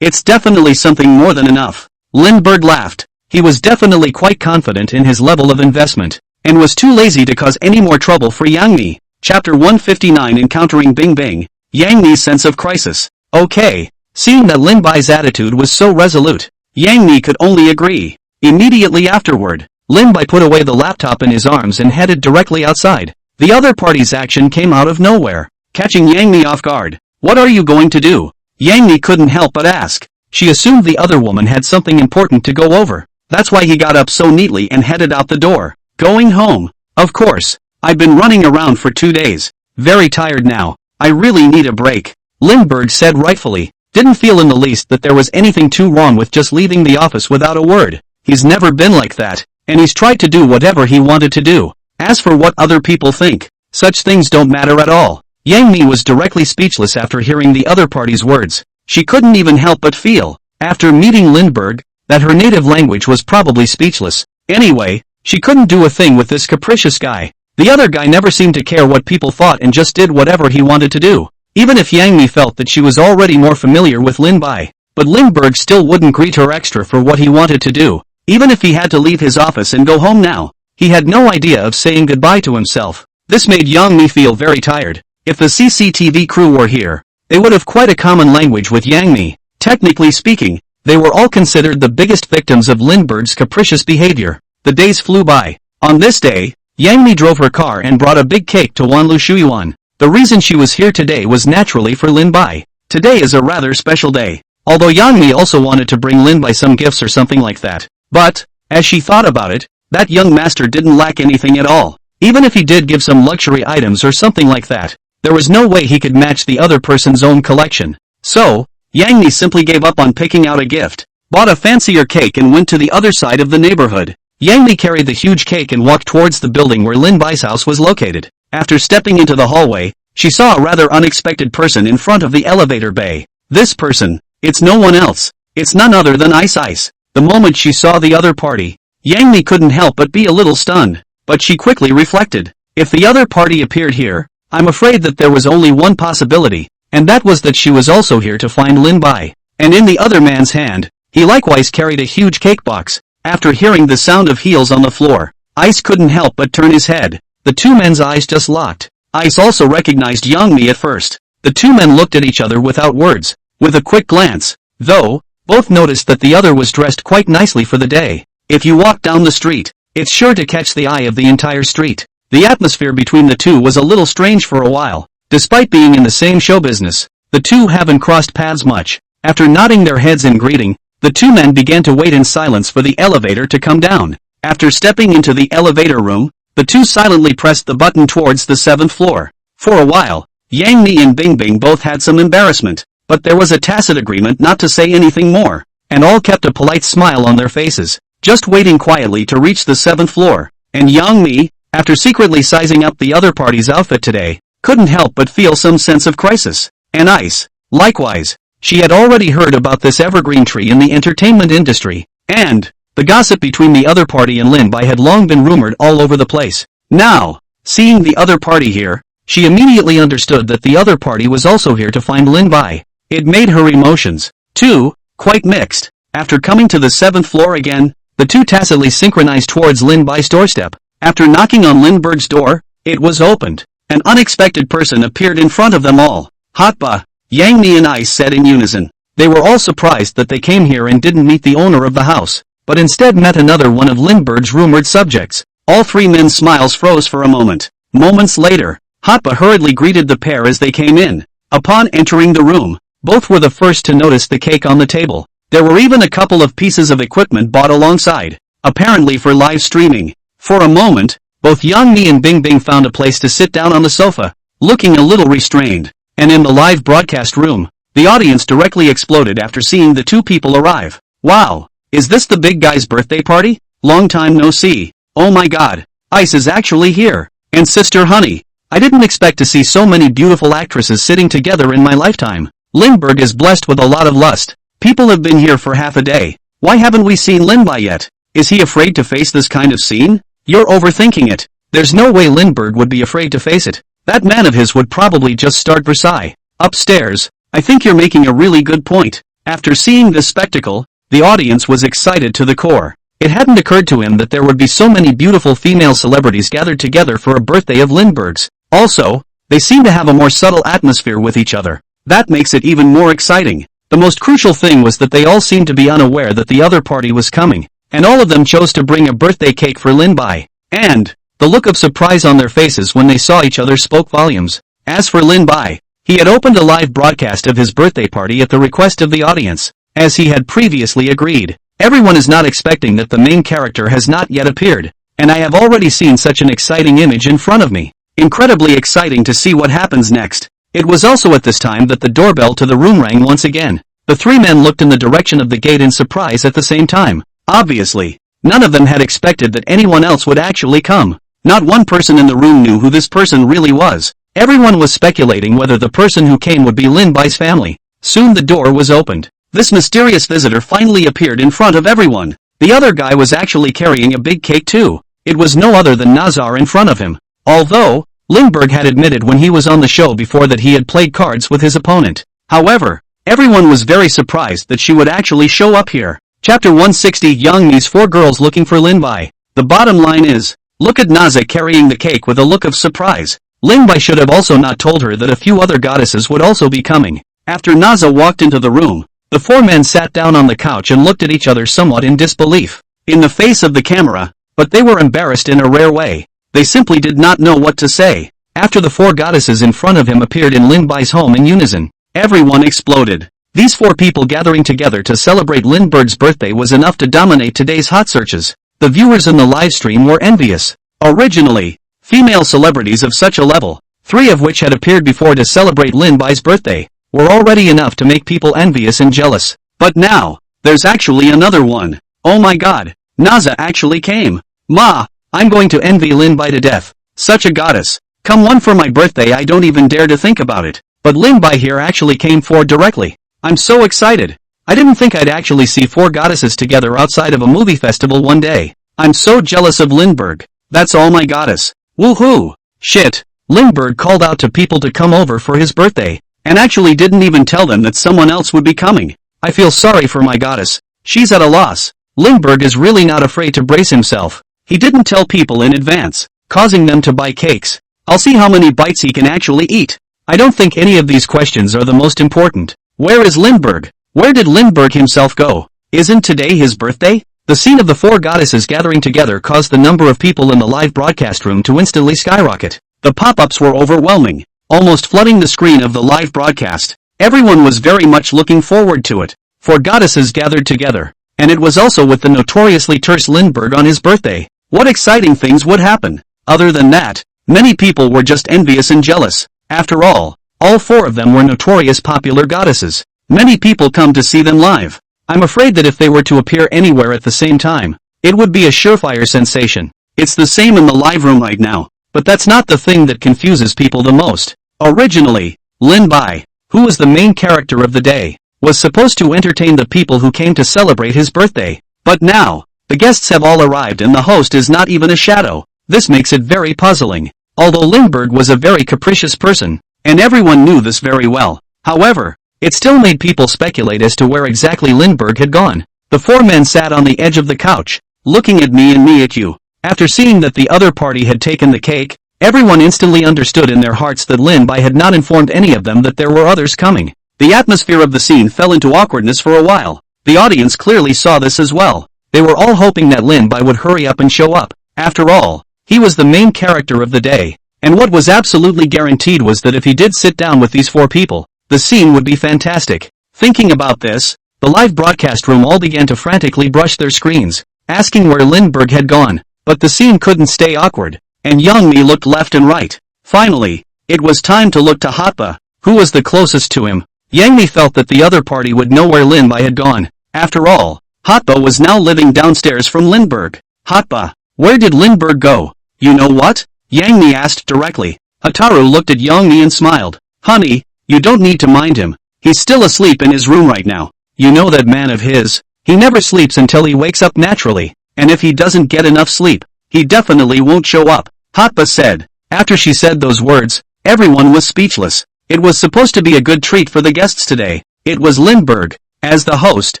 It's definitely something more than enough. Lindbergh laughed. He was definitely quite confident in his level of investment, and was too lazy to cause any more trouble for Yang Mi. Chapter 159 Encountering Bing Bing. Yang Mi's sense of crisis. Okay. Seeing that Lin Bai's attitude was so resolute, Yang Mi could only agree. Immediately afterward, Lin Bai put away the laptop in his arms and headed directly outside. The other party's action came out of nowhere, catching Yang Mi off guard. What are you going to do? Yang Mi couldn't help but ask. She assumed the other woman had something important to go over. That's why he got up so neatly and headed out the door. Going home. Of course. I've been running around for 2 days. Very tired now. I really need a break. Lindbergh said rightfully. Didn't feel in the least that there was anything too wrong with just leaving the office without a word. He's never been like that, and he's tried to do whatever he wanted to do. As for what other people think, such things don't matter at all. Yang Mi was directly speechless after hearing the other party's words. She couldn't even help but feel, after meeting Lindbergh, that her native language was probably speechless. Anyway, she couldn't do a thing with this capricious guy. The other guy never seemed to care what people thought and just did whatever he wanted to do. Even if Yang Mi felt that she was already more familiar with Lin Bai, but Lindbergh still wouldn't greet her extra for what he wanted to do. Even if he had to leave his office and go home now, he had no idea of saying goodbye to himself. This made Yang Mi feel very tired. If the CCTV crew were here, they would have quite a common language with Yang Mi. Technically speaking, they were all considered the biggest victims of Lindbergh's capricious behavior. The days flew by. On this day, Yang Mi drove her car and brought a big cake to Wanlu Shuiyuan. The reason she was here today was naturally for Lin Bai. Today is a rather special day. Although Yang Mi also wanted to bring Lin Bai some gifts or something like that. But, as she thought about it, that young master didn't lack anything at all. Even if he did give some luxury items or something like that, there was no way he could match the other person's own collection. So, Yang Mi simply gave up on picking out a gift, bought a fancier cake and went to the other side of the neighborhood. Yang Mi carried the huge cake and walked towards the building where Lin Bai's house was located. After stepping into the hallway, she saw a rather unexpected person in front of the elevator bay. This person, it's no one else. It's none other than Ice Ice. The moment she saw the other party, Yang Mi couldn't help but be a little stunned. But she quickly reflected. If the other party appeared here, I'm afraid that there was only one possibility, and that was that she was also here to find Lin Bai. And in the other man's hand, he likewise carried a huge cake box. After hearing the sound of heels on the floor, Ice couldn't help but turn his head. The two men's eyes just locked. Ice also recognized Yang Mi at first. The two men looked at each other without words, with a quick glance, though, both noticed that the other was dressed quite nicely for the day. If you walk down the street, it's sure to catch the eye of the entire street. The atmosphere between the two was a little strange for a while. Despite being in the same show business, the two haven't crossed paths much. After nodding their heads in greeting, the two men began to wait in silence for the elevator to come down. After stepping into the elevator room, the two silently pressed the button towards the 7th floor. For a while, Yang Mi and Bingbing both had some embarrassment, but there was a tacit agreement not to say anything more, and all kept a polite smile on their faces, just waiting quietly to reach the 7th floor. And Yang Mi, after secretly sizing up the other party's outfit today, couldn't help but feel some sense of crisis. And Ice, likewise, she had already heard about this evergreen tree in the entertainment industry, and the gossip between the other party and Lin Bai had long been rumored all over the place. Now, seeing the other party here, she immediately understood that the other party was also here to find Lin Bai. It made her emotions, too, quite mixed. After coming to the 7th floor again, the two tacitly synchronized towards Lin Bai's doorstep. After knocking on Lindbergh's door, it was opened. An unexpected person appeared in front of them all. Hotba, Yang Mi and Ice said in unison. They were all surprised that they came here and didn't meet the owner of the house, but instead met another one of Lindbergh's rumored subjects. All three men's smiles froze for a moment. Moments later, Hotba hurriedly greeted the pair as they came in. Upon entering the room, both were the first to notice the cake on the table. There were even a couple of pieces of equipment bought alongside, apparently for live streaming. For a moment, both Yang Mi and Bingbing found a place to sit down on the sofa, looking a little restrained. And in the live broadcast room, the audience directly exploded after seeing the two people arrive. Wow, is this the big guy's birthday party? Long time no see. Oh my god, Ice is actually here. And Sister Honey, I didn't expect to see so many beautiful actresses sitting together in my lifetime. Lindbergh is blessed with a lot of lust. People have been here for half a day. Why haven't we seen Lin Bai yet? Is he afraid to face this kind of scene? You're overthinking it. There's no way Lindbergh would be afraid to face it. That man of his would probably just start Versailles. Upstairs, I think you're making a really good point. After seeing this spectacle, the audience was excited to the core. It hadn't occurred to him that there would be so many beautiful female celebrities gathered together for a birthday of Lindbergh's. Also, they seem to have a more subtle atmosphere with each other. That makes it even more exciting. The most crucial thing was that they all seemed to be unaware that the other party was coming, and all of them chose to bring a birthday cake for Lin Bai. And the look of surprise on their faces when they saw each other spoke volumes. As for Lin Bai, he had opened a live broadcast of his birthday party at the request of the audience, as he had previously agreed. Everyone is not expecting that the main character has not yet appeared, and I have already seen such an exciting image in front of me. Incredibly exciting to see what happens next. It was also at this time that the doorbell to the room rang once again. The three men looked in the direction of the gate in surprise at the same time. Obviously, none of them had expected that anyone else would actually come. Not one person in the room knew who this person really was. Everyone was speculating whether the person who came would be Lin Bai's family. Soon the door was opened. This mysterious visitor finally appeared in front of everyone. The other guy was actually carrying a big cake too. It was no other than Nazar in front of him. Although, Lindbergh had admitted when he was on the show before that he had played cards with his opponent. However, everyone was very surprised that she would actually show up here. Chapter 160 Yang Mi's 4 girls looking for Lin Bai. The bottom line is, look at Naza carrying the cake with a look of surprise. Lin Bai should have also not told her that a few other goddesses would also be coming. After Naza walked into the room, the 4 men sat down on the couch and looked at each other somewhat in disbelief, in the face of the camera, but they were embarrassed in a rare way. They simply did not know what to say. After the 4 goddesses in front of him appeared in Lin Bai's home in unison, everyone exploded. These 4 people gathering together to celebrate Lindbergh's birthday was enough to dominate today's hot searches. The viewers in the live stream were envious. Originally, female celebrities of such a level, 3 of which had appeared before to celebrate Lin Bai's birthday, were already enough to make people envious and jealous. But now, there's actually another one. Oh my god, Naza actually came. Ma, I'm going to envy Lin Bai to death. Such a goddess. Come one for my birthday, I don't even dare to think about it. But Lin Bai here actually came forward directly. I'm so excited. I didn't think I'd actually see 4 goddesses together outside of a movie festival one day. I'm so jealous of Lindbergh. That's all my goddess. Woohoo! Shit. Lindbergh called out to people to come over for his birthday, and actually didn't even tell them that someone else would be coming. I feel sorry for my goddess. She's at a loss. Lindbergh is really not afraid to brace himself. He didn't tell people in advance, causing them to buy cakes. I'll see how many bites he can actually eat. I don't think any of these questions are the most important. Where is Lindbergh? Where did Lindbergh himself go? Isn't today his birthday? The scene of the 4 goddesses gathering together caused the number of people in the live broadcast room to instantly skyrocket. The pop-ups were overwhelming, almost flooding the screen of the live broadcast. Everyone was very much looking forward to it. 4 goddesses gathered together. And it was also with the notoriously terse Lindbergh on his birthday. What exciting things would happen? Other than that, many people were just envious and jealous. After all 4 of them were notorious popular goddesses. Many people come to see them live. I'm afraid that if they were to appear anywhere at the same time, it would be a surefire sensation. It's the same in the live room right now. But that's not the thing that confuses people the most. Originally, Lin Bai, who was the main character of the day, was supposed to entertain the people who came to celebrate his birthday. But now, the guests have all arrived and the host is not even a shadow. This makes it very puzzling. Although Lindbergh was a very capricious person, and everyone knew this very well. However, it still made people speculate as to where exactly Lindbergh had gone. The 4 men sat on the edge of the couch, looking at me and me at you. After seeing that the other party had taken the cake, everyone instantly understood in their hearts that Lin Bai had not informed any of them that there were others coming. The atmosphere of the scene fell into awkwardness for a while. The audience clearly saw this as well. They were all hoping that Lin Bai would hurry up and show up. After all, he was the main character of the day. And what was absolutely guaranteed was that if he did sit down with these 4 people, the scene would be fantastic. Thinking about this, the live broadcast room all began to frantically brush their screens, asking where Lindbergh had gone. But the scene couldn't stay awkward, and Young Mi looked left and right. Finally, it was time to look to Hotba, who was the closest to him. Yang Mi felt that the other party would know where Lin Bai had gone. After all, Hotba was now living downstairs from Lindbergh. Hotba, where did Lindbergh go? You know what? Yang Mi asked directly. Hataru looked at Yang Mi and smiled. Honey, you don't need to mind him. He's still asleep in his room right now. You know that man of his? He never sleeps until he wakes up naturally. And if he doesn't get enough sleep, he definitely won't show up, Hotba said. After she said those words, everyone was speechless. It was supposed to be a good treat for the guests today. It was Lindbergh, as the host,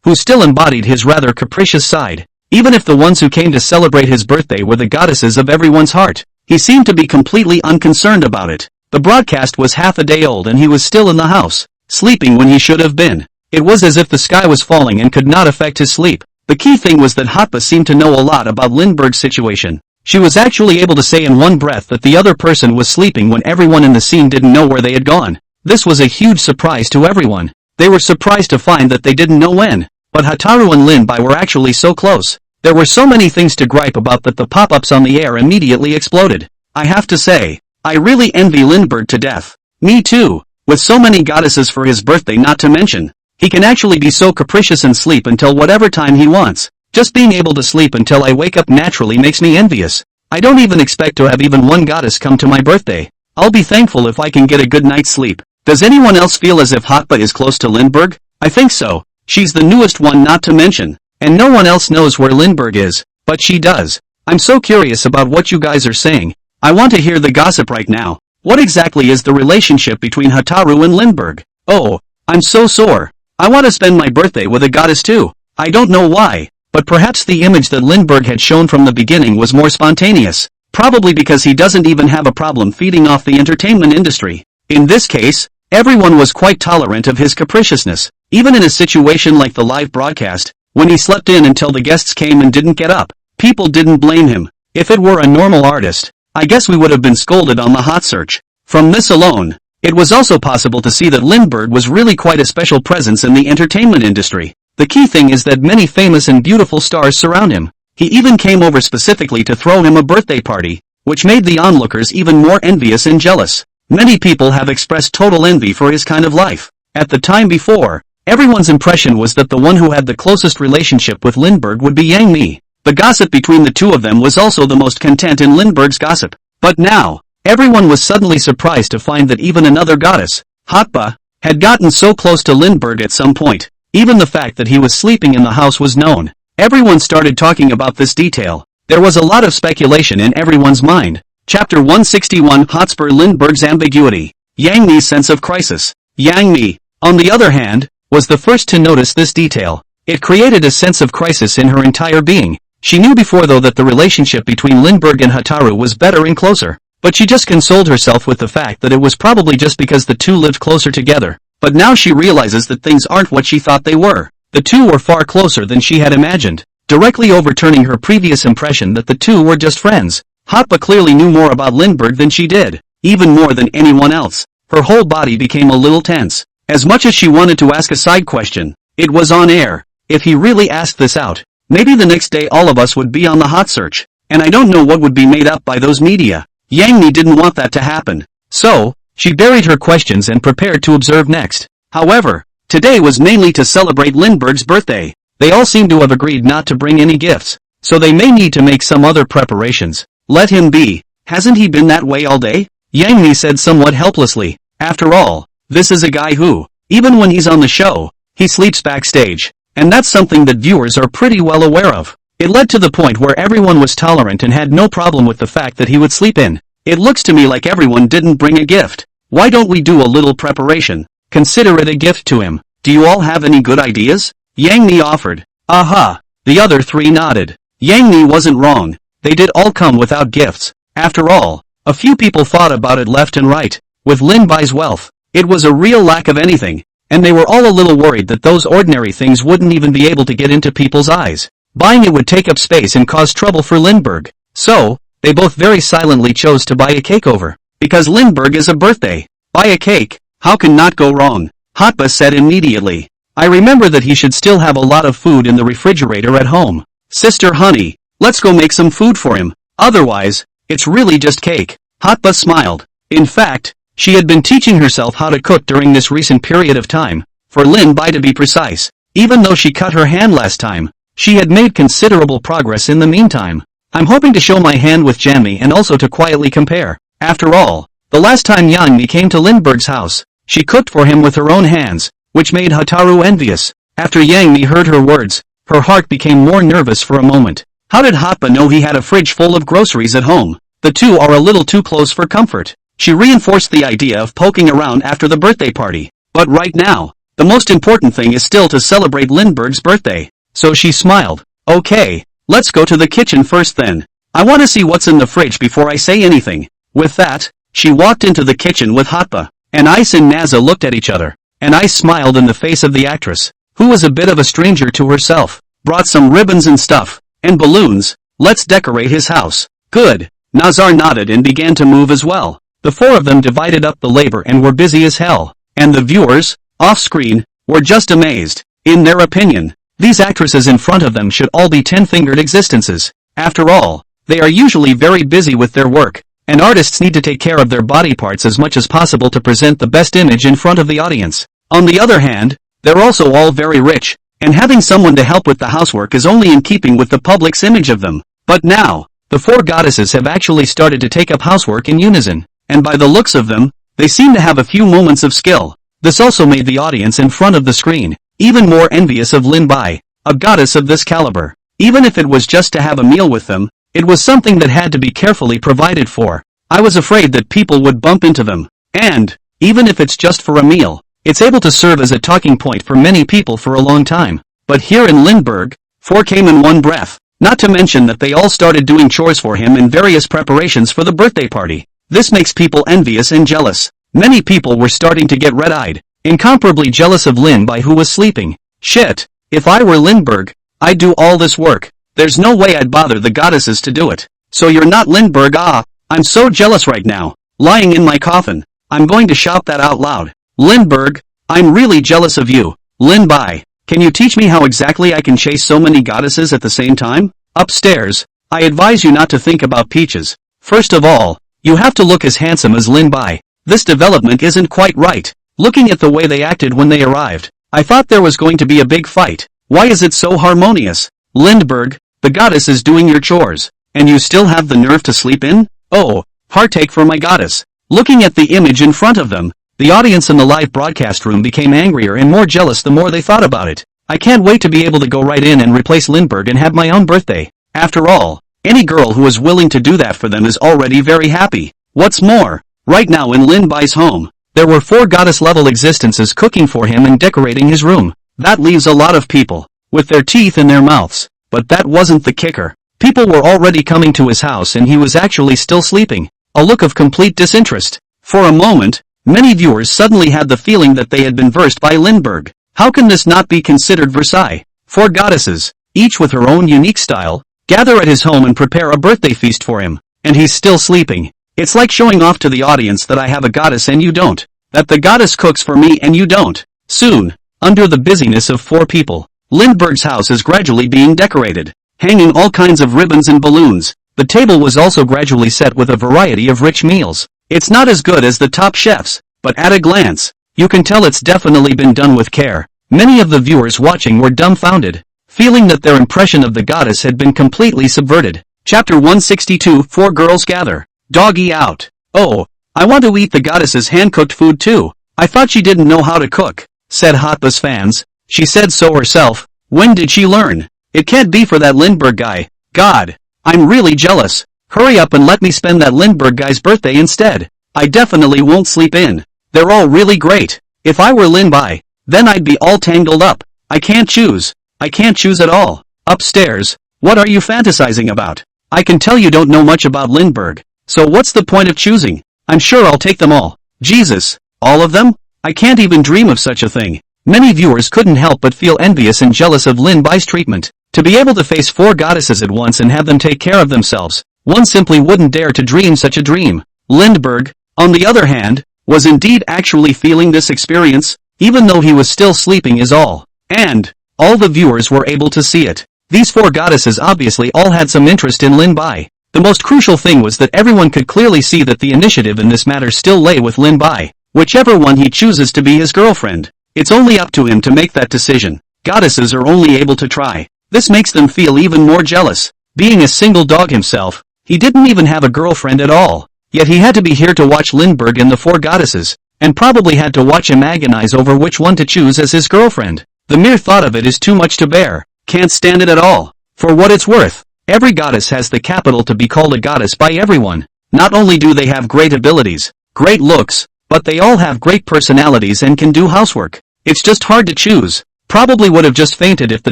who still embodied his rather capricious side. Even if the ones who came to celebrate his birthday were the goddesses of everyone's heart, he seemed to be completely unconcerned about it. The broadcast was half a day old and he was still in the house, sleeping when he should have been. It was as if the sky was falling and could not affect his sleep. The key thing was that Hotba seemed to know a lot about Lindbergh's situation. She was actually able to say in one breath that the other person was sleeping when everyone in the scene didn't know where they had gone. This was a huge surprise to everyone. They were surprised to find that they didn't know when. But Hataru and Lin Bai were actually so close. There were so many things to gripe about that the pop-ups on the air immediately exploded. I have to say, I really envy Lindbergh to death. Me too. With so many goddesses for his birthday not to mention. He can actually be so capricious and sleep until whatever time he wants. Just being able to sleep until I wake up naturally makes me envious. I don't even expect to have even one goddess come to my birthday. I'll be thankful if I can get a good night's sleep. Does anyone else feel as if Hotba is close to Lindbergh? I think so. She's the newest one not to mention. And no one else knows where Lindbergh is. But she does. I'm so curious about what you guys are saying. I want to hear the gossip right now. What exactly is the relationship between Hataru and Lindbergh? Oh, I'm so sore. I want to spend my birthday with a goddess too. I don't know why, but perhaps the image that Lindbergh had shown from the beginning was more spontaneous. Probably because he doesn't even have a problem feeding off the entertainment industry. In this case, everyone was quite tolerant of his capriciousness. Even in a situation like the live broadcast, when he slept in until the guests came and didn't get up, people didn't blame him. If it were a normal artist, I guess we would have been scolded on the hot search. From this alone, it was also possible to see that Lindbergh was really quite a special presence in the entertainment industry. The key thing is that many famous and beautiful stars surround him. He even came over specifically to throw him a birthday party, which made the onlookers even more envious and jealous. Many people have expressed total envy for his kind of life. At the time before, everyone's impression was that the one who had the closest relationship with Lindbergh would be Yang Mi. The gossip between the two of them was also the most content in Lindbergh's gossip. But now, everyone was suddenly surprised to find that even another goddess, Hotba, had gotten so close to Lindbergh at some point. Even the fact that he was sleeping in the house was known. Everyone started talking about this detail. There was a lot of speculation in everyone's mind. Chapter 161 Hotspur Lindbergh's ambiguity. Yang Mi's sense of crisis. Yang Mi, on the other hand, was the first to notice this detail. It created a sense of crisis in her entire being. She knew before though that the relationship between Lindbergh and Hataru was better and closer. But she just consoled herself with the fact that it was probably just because the two lived closer together. But now she realizes that things aren't what she thought they were. The two were far closer than she had imagined, directly overturning her previous impression that the two were just friends. Hotba clearly knew more about Lindbergh than she did, even more than anyone else. Her whole body became a little tense. As much as she wanted to ask a side question, It was on air. If he really asked this out, maybe the next day all of us would be on the hot search, and I don't know what would be made up by those media. Yang Mi didn't want that to happen. So, she buried her questions and prepared to observe next. However, today was mainly to celebrate Lindbergh's birthday. They all seem to have agreed not to bring any gifts, so they may need to make some other preparations. Let him be. Hasn't he been that way all day? Yang Mi said somewhat helplessly. After all, this is a guy who, even when he's on the show, he sleeps backstage. And that's something that viewers are pretty well aware of. It led to the point where everyone was tolerant and had no problem with the fact that he would sleep in. It looks to me like everyone didn't bring a gift. Why don't we do a little preparation? Consider it a gift to him. Do you all have any good ideas? Yang Mi offered. Aha! The other three nodded. Yang Mi wasn't wrong. They did all come without gifts. After all, a few people thought about it left and right. With Lin Bai's wealth, it was a real lack of anything. And they were all a little worried that those ordinary things wouldn't even be able to get into people's eyes. Buying it would take up space and cause trouble for Lindbergh. So, they both very silently chose to buy a cake over. Because Lindbergh is a birthday. Buy a cake, how can not go wrong? Hotba said immediately. I remember that he should still have a lot of food in the refrigerator at home. Sister honey, let's go make some food for him. Otherwise, it's really just cake. Hotba smiled. In fact, she had been teaching herself how to cook during this recent period of time, for Lin Bai to be precise. Even though she cut her hand last time, she had made considerable progress in the meantime. I'm hoping to show my hand with Janmi and also to quietly compare. After all, the last time Yang Mi came to Lindbergh's house, she cooked for him with her own hands, which made Hotaru envious. After Yang Mi heard her words, her heart became more nervous for a moment. How did Hotba know he had a fridge full of groceries at home? The two are a little too close for comfort. She reinforced the idea of poking around after the birthday party. But right now, the most important thing is still to celebrate Lindbergh's birthday. So she smiled. Okay, let's go to the kitchen first then. I want to see what's in the fridge before I say anything. With that, she walked into the kitchen with Hotba. And Ice and Naza looked at each other. And Ice smiled in the face of the actress, who was a bit of a stranger to herself. Brought some ribbons and stuff. And balloons. Let's decorate his house. Good. Nazar nodded and began to move as well. The four of them divided up the labor and were busy as hell. And the viewers, off-screen, were just amazed. In their opinion, these actresses in front of them should all be 10-fingered existences. After all, they are usually very busy with their work, and artists need to take care of their body parts as much as possible to present the best image in front of the audience. On the other hand, they're also all very rich, and having someone to help with the housework is only in keeping with the public's image of them. But now, the four goddesses have actually started to take up housework in unison. And by the looks of them, they seem to have a few moments of skill. This also made the audience in front of the screen even more envious of Lin Bai, a goddess of this caliber. Even if it was just to have a meal with them, it was something that had to be carefully provided for. I was afraid that people would bump into them. And, even if it's just for a meal, it's able to serve as a talking point for many people for a long time. But here in Lindbergh, four came in one breath. Not to mention that they all started doing chores for him in various preparations for the birthday party. This makes people envious and jealous. Many people were starting to get red-eyed, incomparably jealous of Lin Bai who was sleeping. Shit, if I were Lindbergh, I'd do all this work. There's no way I'd bother the goddesses to do it. So you're not Lindbergh? Ah, I'm so jealous right now. Lying in my coffin. I'm going to shout that out loud. Lindbergh, I'm really jealous of you. Lin Bai, can you teach me how exactly I can chase so many goddesses at the same time? Upstairs, I advise you not to think about peaches. First of all, you have to look as handsome as Lin Bai. This development isn't quite right. Looking at the way they acted when they arrived, I thought there was going to be a big fight. Why is it so harmonious? Lindbergh, the goddess is doing your chores, and you still have the nerve to sleep in? Oh, heartache for my goddess. Looking at the image in front of them, the audience in the live broadcast room became angrier and more jealous the more they thought about it. I can't wait to be able to go right in and replace Lindbergh and have my own birthday. After all, any girl who is willing to do that for them is already very happy. What's more, right now in Lin Bai's home, there were four goddess-level existences cooking for him and decorating his room. That leaves a lot of people, with their teeth in their mouths. But that wasn't the kicker. People were already coming to his house and he was actually still sleeping. A look of complete disinterest. For a moment, many viewers suddenly had the feeling that they had been versed by Lindbergh. How can this not be considered Versailles? Four goddesses, each with her own unique style, gather at his home and prepare a birthday feast for him. And he's still sleeping. It's like showing off to the audience that I have a goddess and you don't. That the goddess cooks for me and you don't. Soon, Under the busyness of 4 people, Lindbergh's house is gradually being decorated, hanging all kinds of ribbons and balloons. The table was also gradually set with a variety of rich meals. It's not as good as the top chefs, but at a glance, you can tell it's definitely been done with care. Many of the viewers watching were dumbfounded, feeling that their impression of the goddess had been completely subverted. Chapter 162 4 Girls Gather. Doggy out. Oh, I want to eat the goddess's hand-cooked food too. I thought she didn't know how to cook, said Hotbus fans. She said so herself. When did she learn? It can't be for that Lindbergh guy. God, I'm really jealous. Hurry up and let me spend that Lindbergh guy's birthday instead. I definitely won't sleep in. They're all really great. If I were Lin-Bai, then I'd be all tangled up. I can't choose. I can't choose at all. Upstairs, what are you fantasizing about? I can tell you don't know much about Lindbergh, so what's the point of choosing? I'm sure I'll take them all. Jesus, all of them? I can't even dream of such a thing. Many viewers couldn't help but feel envious and jealous of Lin-Bai's treatment. To be able to face 4 goddesses at once and have them take care of themselves, one simply wouldn't dare to dream such a dream. Lindbergh, on the other hand, was indeed actually feeling this experience, even though he was still sleeping is all. And all the viewers were able to see it. These 4 goddesses obviously all had some interest in Lin-Bai. The most crucial thing was that everyone could clearly see that the initiative in this matter still lay with Lin-Bai. Whichever one he chooses to be his girlfriend, it's only up to him to make that decision. Goddesses are only able to try. This makes them feel even more jealous. Being a single dog himself, he didn't even have a girlfriend at all. Yet he had to be here to watch Lindbergh and the 4 goddesses, and probably had to watch him agonize over which one to choose as his girlfriend. The mere thought of it is too much to bear. Can't stand it at all. For what it's worth, every goddess has the capital to be called a goddess by everyone. Not only do they have great abilities, great looks, but they all have great personalities and can do housework. It's just hard to choose. Probably would have just fainted if the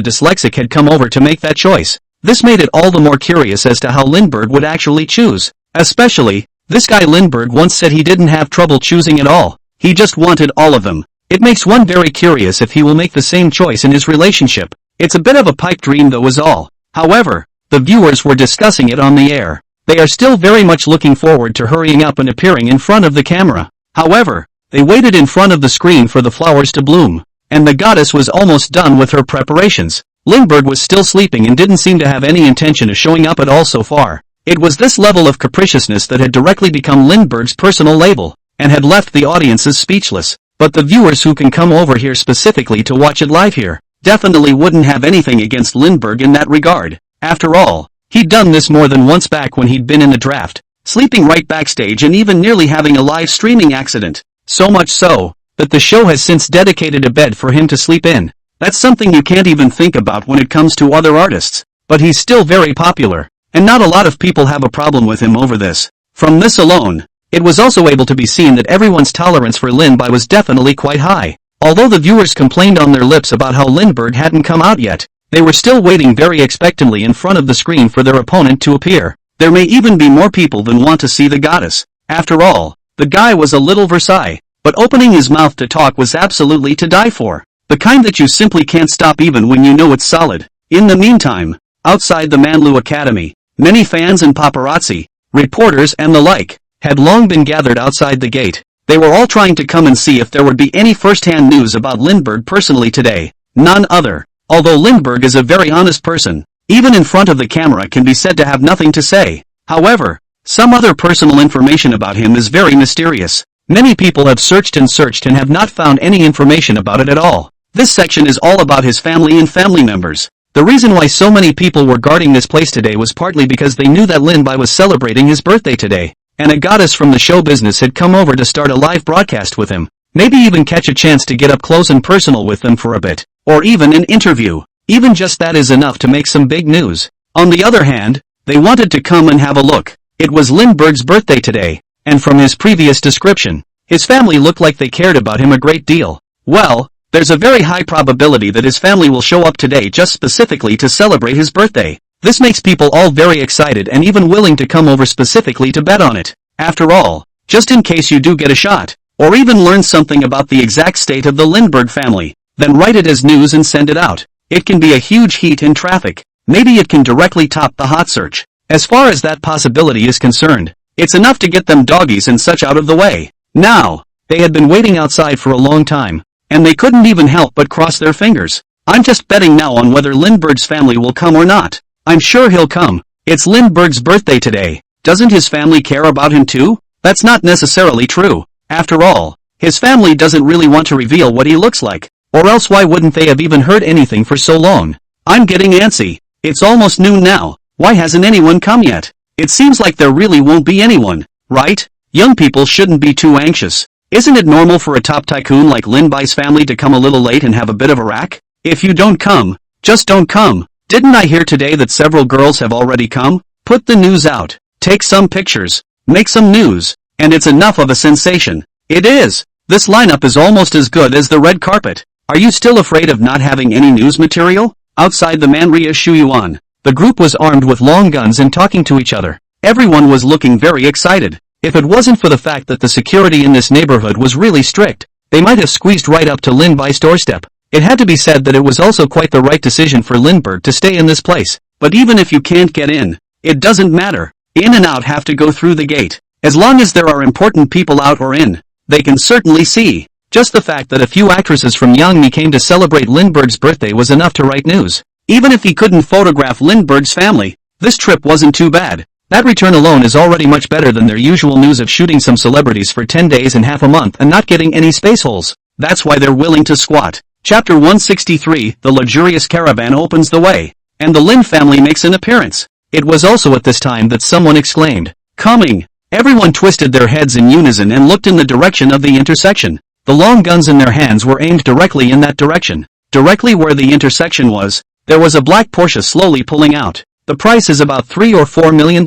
dyslexic had come over to make that choice. This made it all the more curious as to how Lindbergh would actually choose. Especially, this guy Lindbergh once said he didn't have trouble choosing at all. He just wanted all of them. It makes one very curious if he will make the same choice in his relationship. It's a bit of a pipe dream though is all. However, the viewers were discussing it on the air. They are still very much looking forward to hurrying up and appearing in front of the camera. However, they waited in front of the screen for the flowers to bloom, and the goddess was almost done with her preparations. Lindbergh was still sleeping and didn't seem to have any intention of showing up at all so far. It was this level of capriciousness that had directly become Lindbergh's personal label, and had left the audiences speechless. But the viewers who can come over here specifically to watch it live here, definitely wouldn't have anything against Lindbergh in that regard. After all, he'd done this more than once back when he'd been in the draft, sleeping right backstage and even nearly having a live streaming accident. So much so, that the show has since dedicated a bed for him to sleep in. That's something you can't even think about when it comes to other artists. But he's still very popular, and not a lot of people have a problem with him over this. From this alone, it was also able to be seen that everyone's tolerance for Lin-Bai was definitely quite high. Although the viewers complained on their lips about how Lindbergh hadn't come out yet, they were still waiting very expectantly in front of the screen for their opponent to appear. There may even be more people than want to see the goddess. After all, the guy was a little Versailles, but opening his mouth to talk was absolutely to die for. The kind that you simply can't stop even when you know it's solid. In the meantime, outside the Manhwa Academy, many fans and paparazzi, reporters and the like, had long been gathered outside the gate. They were all trying to come and see if there would be any first-hand news about Lindbergh personally today. None other. Although Lindbergh is a very honest person, even in front of the camera can be said to have nothing to say. However, some other personal information about him is very mysterious. Many people have searched and have not found any information about it at all. This section is all about his family and family members. The reason why so many people were guarding this place today was partly because they knew that Lin-Bai was celebrating his birthday today, and a goddess from the show business had come over to start a live broadcast with him. Maybe even catch a chance to get up close and personal with them for a bit, or even an interview. Even just that is enough to make some big news. On the other hand, they wanted to come and have a look. It was Lindbergh's birthday today, and from his previous description, his family looked like they cared about him a great deal. Well, there's a very high probability that his family will show up today just specifically to celebrate his birthday. This makes people all very excited and even willing to come over specifically to bet on it. After all, just in case you do get a shot, or even learn something about the exact state of the Lindbergh family, then write it as news and send it out. It can be a huge heat in traffic. Maybe it can directly top the hot search. As far as that possibility is concerned, it's enough to get them doggies and such out of the way. Now, they had been waiting outside for a long time, and they couldn't even help but cross their fingers. I'm just betting now on whether Lindbergh's family will come or not. I'm sure he'll come. It's Lindbergh's birthday today. Doesn't his family care about him too? That's not necessarily true. After all, his family doesn't really want to reveal what he looks like, or else why wouldn't they have even heard anything for so long? I'm getting antsy. It's almost noon now. Why hasn't anyone come yet? It seems like there really won't be anyone, right? Young people shouldn't be too anxious. Isn't it normal for a top tycoon like Lindbergh's family to come a little late and have a bit of a rack? If you don't come, just don't come. Didn't I hear today that several girls have already come? Put the news out. Take some pictures. Make some news. And it's enough of a sensation. It is. This lineup is almost as good as the red carpet. Are you still afraid of not having any news material? Outside the Manhwa, the group was armed with long guns and talking to each other. Everyone was looking very excited. If it wasn't for the fact that the security in this neighborhood was really strict, they might have squeezed right up to Lindbergh's doorstep. It had to be said that it was also quite the right decision for Lindbergh to stay in this place. But even if you can't get in, it doesn't matter. In and out have to go through the gate. As long as there are important people out or in, they can certainly see. Just the fact that a few actresses from Yangmi came to celebrate Lindbergh's birthday was enough to write news. Even if he couldn't photograph Lindbergh's family, this trip wasn't too bad. That return alone is already much better than their usual news of shooting some celebrities for 10 days and half a month and not getting any space holes. That's why they're willing to squat. Chapter 163, The Luxurious Caravan opens the way, and the Lin family makes an appearance. It was also at this time that someone exclaimed, "Coming!" Everyone twisted their heads in unison and looked in the direction of the intersection. The long guns in their hands were aimed directly in that direction. Directly where the intersection was, there was a black Porsche slowly pulling out. The price is about $3 or $4 million.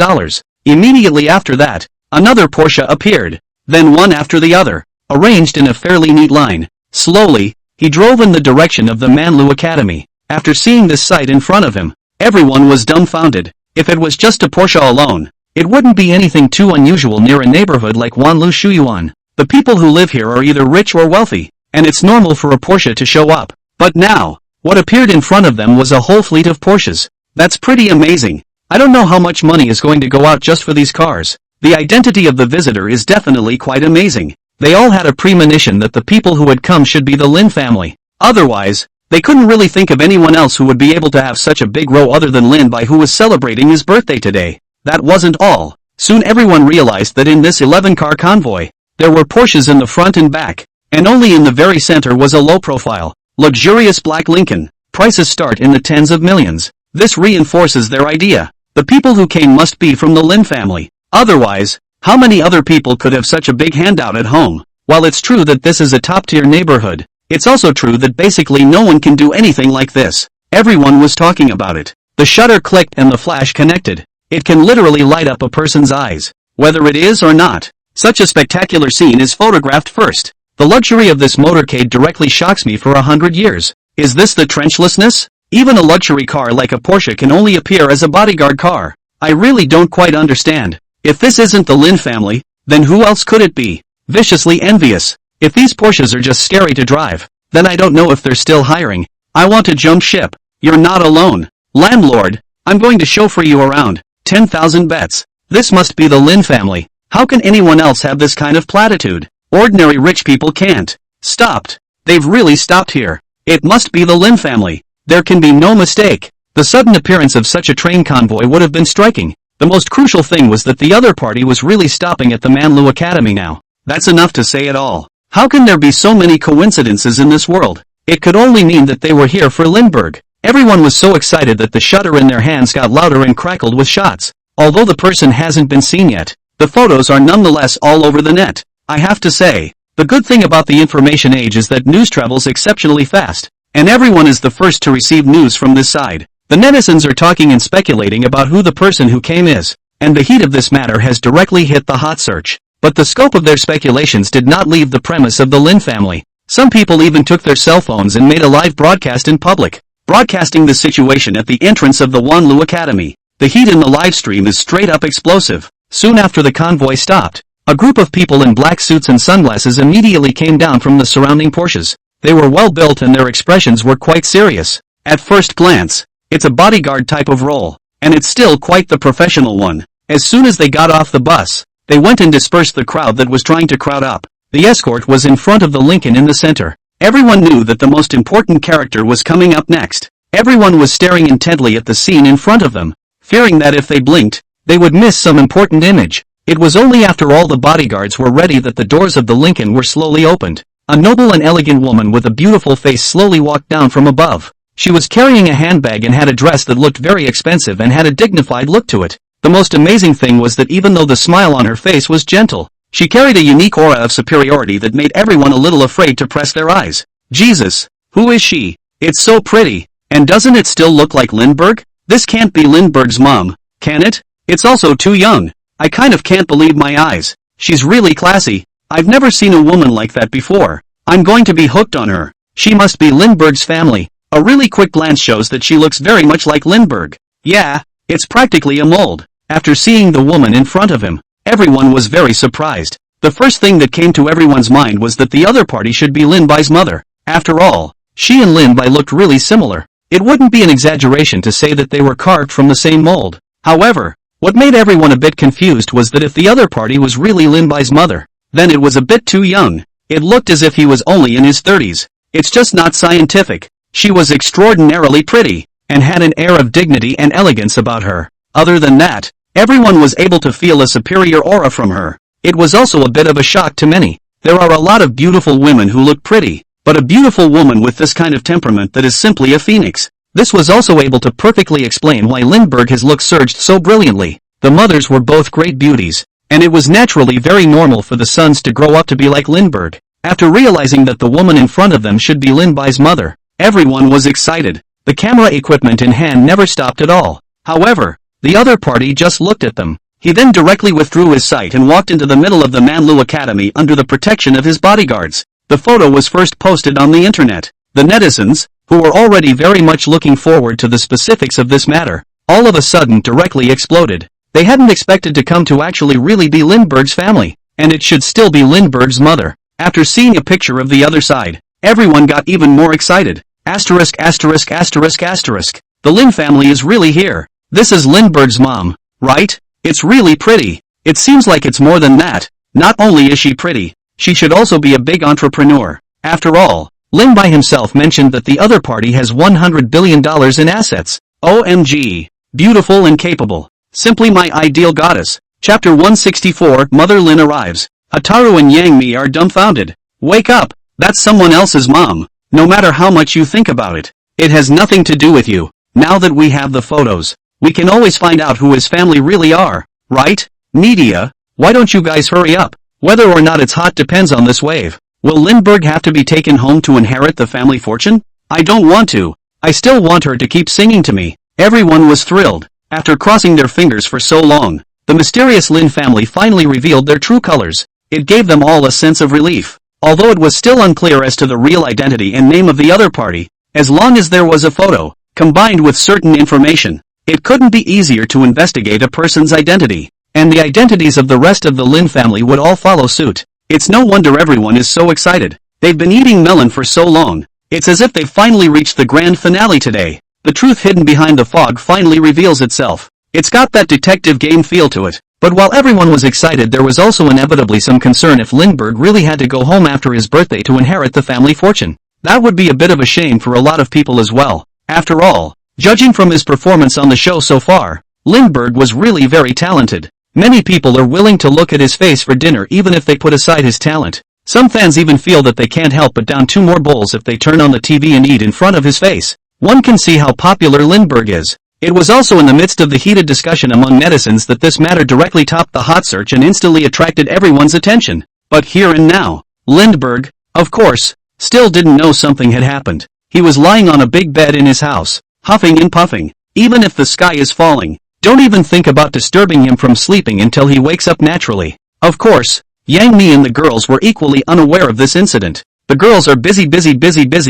Immediately after that, another Porsche appeared. Then one after the other, arranged in a fairly neat line. Slowly, he drove in the direction of the Manhwa Academy. After seeing this sight in front of him, everyone was dumbfounded. If it was just a Porsche alone, it wouldn't be anything too unusual near a neighborhood like Wanlu Shuyuan. The people who live here are either rich or wealthy, and it's normal for a Porsche to show up. But now, what appeared in front of them was a whole fleet of Porsches. That's pretty amazing. I don't know how much money is going to go out just for these cars. The identity of the visitor is definitely quite amazing. They all had a premonition that the people who had come should be the Lin family. Otherwise, they couldn't really think of anyone else who would be able to have such a big row other than Lin Bai, who was celebrating his birthday today. That wasn't all. Soon everyone realized that in this 11-car convoy, there were Porsches in the front and back, and only in the very center was a low-profile, luxurious black Lincoln. Prices start in the tens of millions. This reinforces their idea. The people who came must be from the Lin family. Otherwise, how many other people could have such a big handout at home? While it's true that this is a top-tier neighborhood, it's also true that basically no one can do anything like this. Everyone was talking about it. The shutter clicked and the flash connected. It can literally light up a person's eyes, whether it is or not. Such a spectacular scene is photographed first. The luxury of this motorcade directly shocks me for 100 years. Is this the trenchlessness? Even a luxury car like a Porsche can only appear as a bodyguard car. I really don't quite understand. If this isn't the Lin family, then who else could it be? Viciously envious. If these Porsches are just scary to drive, then I don't know if they're still hiring. I want to jump ship. You're not alone. Landlord, I'm going to chauffeur you around. 10,000 bets. This must be the Lin family. How can anyone else have this kind of platitude? Ordinary rich people can't. Stopped. They've really stopped here. It must be the Lin family. There can be no mistake. The sudden appearance of such a train convoy would have been striking. The most crucial thing was that the other party was really stopping at the Manhwa Academy now. That's enough to say it all. How can there be so many coincidences in this world? It could only mean that they were here for Lindbergh. Everyone was so excited that the shutter in their hands got louder and crackled with shots. Although the person hasn't been seen yet, the photos are nonetheless all over the net. I have to say, the good thing about the information age is that news travels exceptionally fast, and everyone is the first to receive news from this side. The netizens are talking and speculating about who the person who came is, and the heat of this matter has directly hit the hot search. But the scope of their speculations did not leave the premise of the Lin family. Some people even took their cell phones and made a live broadcast in public, broadcasting the situation at the entrance of the Wanlu Academy. The heat in the live stream is straight up explosive. Soon after the convoy stopped, a group of people in black suits and sunglasses immediately came down from the surrounding Porsches. They were well built and their expressions were quite serious. At first glance, it's a bodyguard type of role, and it's still quite the professional one. As soon as they got off the bus, they went and dispersed the crowd that was trying to crowd up. The escort was in front of the Lincoln in the center, Everyone knew that the most important character was coming up next. Everyone was staring intently at the scene in front of them, fearing that if they blinked, they would miss some important image. It was only after all the bodyguards were ready that the doors of the Lincoln were slowly opened. A noble and elegant woman with a beautiful face slowly walked down from above. She was carrying a handbag and had a dress that looked very expensive and had a dignified look to it. The most amazing thing was that even though the smile on her face was gentle, she carried a unique aura of superiority that made everyone a little afraid to press their eyes. Jesus, who is she? It's so pretty. And doesn't it still look like Lindbergh? This can't be Lindbergh's mom, can it? It's also too young. I kind of can't believe my eyes. She's really classy. I've never seen a woman like that before. I'm going to be hooked on her. She must be Lindbergh's family. A really quick glance shows that she looks very much like Lindbergh. Yeah, it's practically a mold. After seeing the woman in front of him, everyone was very surprised. The first thing that came to everyone's mind was that the other party should be Lin-Bai's mother. After all, she and Lin-Bai looked really similar. It wouldn't be an exaggeration to say that they were carved from the same mold. However, what made everyone a bit confused was that if the other party was really Lin-Bai's mother, then it was a bit too young. It looked as if he was only in his 30s. It's just not scientific. She was extraordinarily pretty, and had an air of dignity and elegance about her. Other than that, everyone was able to feel a superior aura from her. It was also a bit of a shock to many. There are a lot of beautiful women who look pretty, but a beautiful woman with this kind of temperament that is simply a phoenix. This was also able to perfectly explain why Lindbergh his look surged so brilliantly. The mothers were both great beauties, and it was naturally very normal for the sons to grow up to be like Lindbergh. After realizing that the woman in front of them should be Lin-Bai's mother, everyone was excited. The camera equipment in hand never stopped at all. However, the other party just looked at them. He then directly withdrew his sight and walked into the middle of the Manhwa Academy under the protection of his bodyguards. The photo was first posted on the internet. The netizens, who were already very much looking forward to the specifics of this matter, all of a sudden directly exploded. They hadn't expected to come to actually really be Lindbergh's family, and it should still be Lindbergh's mother. After seeing a picture of the other side, everyone got even more excited. Asterisk asterisk asterisk asterisk. The Lin family is really here. This is Lindbergh's mom, right? It's really pretty. It seems like it's more than that. Not only is she pretty, she should also be a big entrepreneur. After all, Lin-Bai himself mentioned that the other party has $100 billion in assets. OMG. Beautiful and capable. Simply my ideal goddess. Chapter 164 Mother Lin arrives. Hataru and Yang Mi are dumbfounded. Wake up. That's someone else's mom. No matter how much you think about it, it has nothing to do with you. Now that we have the photos, we can always find out who his family really are, right? Media, why don't you guys hurry up? Whether or not it's hot depends on this wave. Will Lindbergh have to be taken home to inherit the family fortune? I don't want to. I still want her to keep singing to me. Everyone was thrilled. After crossing their fingers for so long, the mysterious Lin family finally revealed their true colors. It gave them all a sense of relief. Although it was still unclear as to the real identity and name of the other party, as long as there was a photo, combined with certain information, it couldn't be easier to investigate a person's identity, and the identities of the rest of the Lin family would all follow suit. It's no wonder everyone is so excited. They've been eating melon for so long. It's as if they've finally reached the grand finale today. The truth hidden behind the fog finally reveals itself. It's got that detective game feel to it. But while everyone was excited, there was also inevitably some concern if Lindbergh really had to go home after his birthday to inherit the family fortune. That would be a bit of a shame for a lot of people as well. After all, judging from his performance on the show so far, Lindbergh was really very talented. Many people are willing to look at his face for dinner even if they put aside his talent. Some fans even feel that they can't help but down 2 more bowls if they turn on the TV and eat in front of his face. One can see how popular Lindbergh is. It was also in the midst of the heated discussion among netizens that this matter directly topped the hot search and instantly attracted everyone's attention. But here and now, Lindbergh, of course, still didn't know something had happened. He was lying on a big bed in his house, huffing and puffing. Even if the sky is falling, don't even think about disturbing him from sleeping until he wakes up naturally. Of course, Yang Mi and the girls were equally unaware of this incident. The girls are busy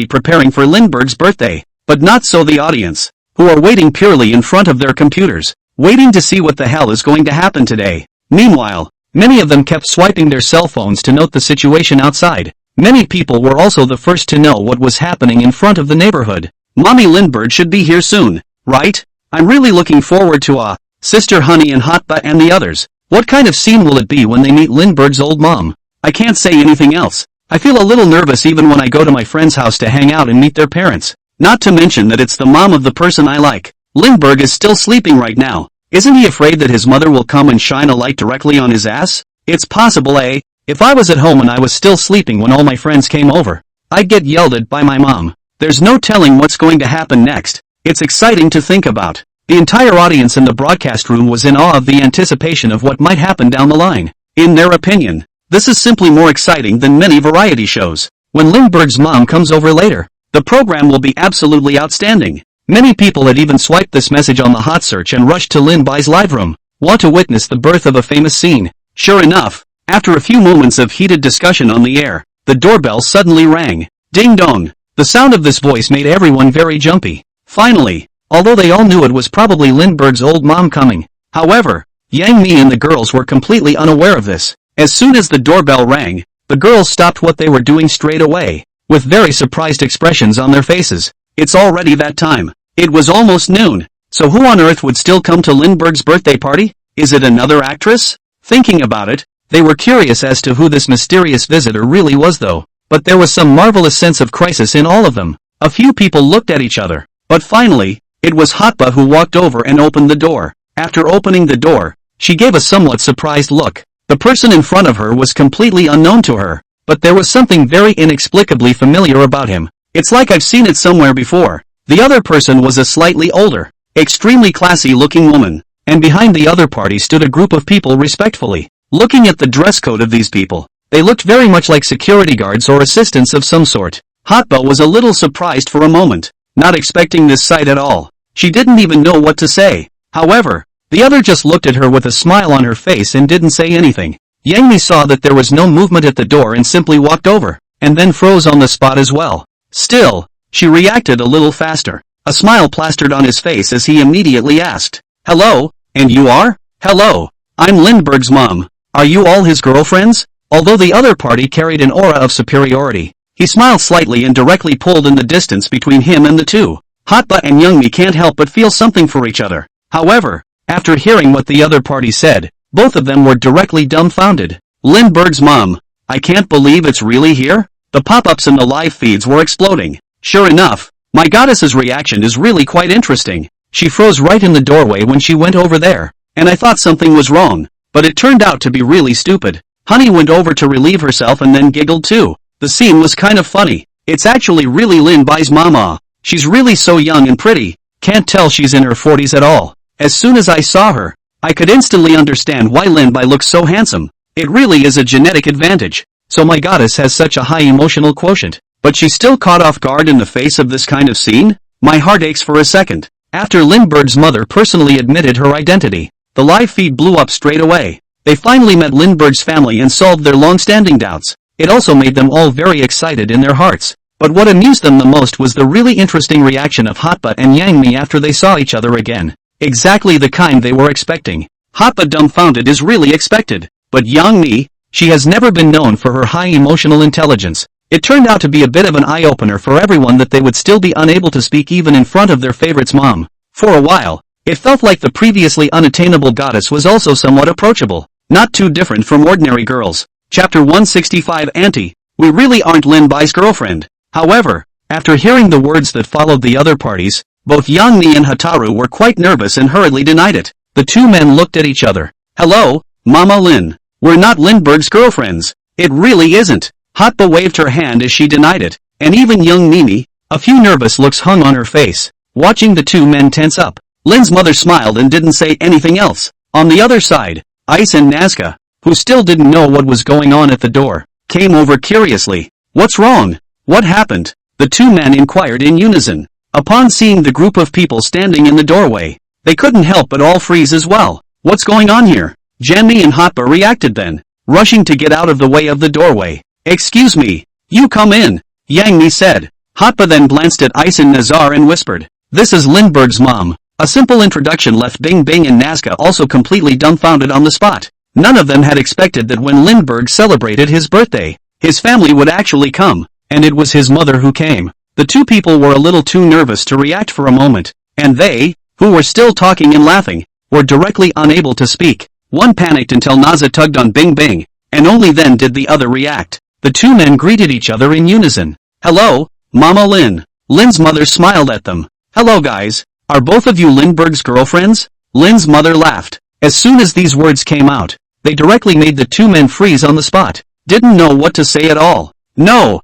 preparing for Lindbergh's birthday, but not so the audience, who are waiting purely in front of their computers, waiting to see what the hell is going to happen today. Meanwhile, many of them kept swiping their cell phones to note the situation outside. Many people were also the first to know what was happening in front of the neighborhood. Mommy Lindbergh should be here soon, right? I'm really looking forward to Sister Honey and Hotba and the others. What kind of scene will it be when they meet Lindbergh's old mom? I can't say anything else. I feel a little nervous even when I go to my friend's house to hang out and meet their parents. Not to mention that it's the mom of the person I like. Lindbergh is still sleeping right now. Isn't he afraid that his mother will come and shine a light directly on his ass? It's possible, eh? If I was at home and I was still sleeping when all my friends came over, I'd get yelled at by my mom. There's no telling what's going to happen next. It's exciting to think about. The entire audience in the broadcast room was in awe of the anticipation of what might happen down the line. In their opinion, this is simply more exciting than many variety shows. When Lindbergh's mom comes over later, the program will be absolutely outstanding. Many people had even swiped this message on the hot search and rushed to Lindbergh's live room, want to witness the birth of a famous scene. Sure enough, after a few moments of heated discussion on the air, the doorbell suddenly rang. Ding dong. The sound of this voice made everyone very jumpy. Finally, although they all knew it was probably Lindbergh's old mom coming. However, Yang Mi and the girls were completely unaware of this. As soon as the doorbell rang, the girls stopped what they were doing straight away, with very surprised expressions on their faces. It's already that time. It was almost noon. So who on earth would still come to Lindbergh's birthday party? Is it another actress? Thinking about it, they were curious as to who this mysterious visitor really was though. But there was some marvelous sense of crisis in all of them. A few people looked at each other. But finally, it was Hotba who walked over and opened the door. After opening the door, she gave a somewhat surprised look. The person in front of her was completely unknown to her, but there was something very inexplicably familiar about him. It's like I've seen it somewhere before. The other person was a slightly older, extremely classy-looking woman, and behind the other party stood a group of people respectfully. Looking at the dress code of these people, they looked very much like security guards or assistants of some sort. Hotba was a little surprised for a moment, not expecting this sight at all. She didn't even know what to say. However, the other just looked at her with a smile on her face and didn't say anything. Yang Mi saw that there was no movement at the door and simply walked over, and then froze on the spot as well. Still, she reacted a little faster. A smile plastered on his face as he immediately asked, "Hello, and you are?" "Hello, I'm Lindbergh's mom. Are you all his girlfriends?" Although the other party carried an aura of superiority, he smiled slightly and directly pulled in the distance between him and the two. Hotba and Youngmi can't help but feel something for each other. However, after hearing what the other party said, both of them were directly dumbfounded. Lindbergh's mom. I can't believe it's really here? The pop-ups in the live feeds were exploding. Sure enough, my goddess's reaction is really quite interesting. She froze right in the doorway when she went over there, and I thought something was wrong, but it turned out to be really stupid. Honey went over to relieve herself and then giggled too. The scene was kind of funny. It's actually really Lin Bai's mama. She's really so young and pretty. Can't tell she's in her 40s at all. As soon as I saw her, I could instantly understand why Lin Bai looks so handsome. It really is a genetic advantage. So my goddess has such a high emotional quotient. But she's still caught off guard in the face of this kind of scene? My heart aches for a second. After Lindbergh's mother personally admitted her identity, the live feed blew up straight away. They finally met Lindbergh's family and solved their long-standing doubts. It also made them all very excited in their hearts. But what amused them the most was the really interesting reaction of Hotba and Yangmi after they saw each other again. Exactly the kind they were expecting. Hotba dumbfounded is really expected. But Yangmi, she has never been known for her high emotional intelligence. It turned out to be a bit of an eye-opener for everyone that they would still be unable to speak even in front of their favorite's mom. For a while, it felt like the previously unattainable goddess was also somewhat approachable. Not too different from ordinary girls. Chapter 165 Auntie, we really aren't Lin Bai's girlfriend. However, after hearing the words that followed the other parties, both Yangmi and Hataru were quite nervous and hurriedly denied it. The two men looked at each other. Hello, Mama Lin. We're not Lindbergh's girlfriends. It really isn't. Hotba waved her hand as she denied it, and even young Mimi, a few nervous looks hung on her face, watching the two men tense up. Lin's mother smiled and didn't say anything else. On the other side, Ice and Nazca, who still didn't know what was going on at the door, came over curiously. What's wrong? What happened? The two men inquired in unison. Upon seeing the group of people standing in the doorway, they couldn't help but all freeze as well. What's going on here? Janmi and Hotba reacted then, rushing to get out of the way of the doorway. Excuse me, you come in, Yangmi said. Hotba then glanced at Ice and Nazar and whispered, this is Lindbergh's mom. A simple introduction left Bing Bing and Nazca also completely dumbfounded on the spot. None of them had expected that when Lindbergh celebrated his birthday, his family would actually come, and it was his mother who came. The two people were a little too nervous to react for a moment, and they, who were still talking and laughing, were directly unable to speak. One panicked until Naza tugged on Bing Bing, and only then did the other react. The two men greeted each other in unison. "Hello, Mama Lin." Lin's mother smiled at them. "Hello guys, are both of you Lindbergh's girlfriends?" Lin's mother laughed. As soon as these words came out, they directly made the two men freeze on the spot. Didn't know what to say at all. No,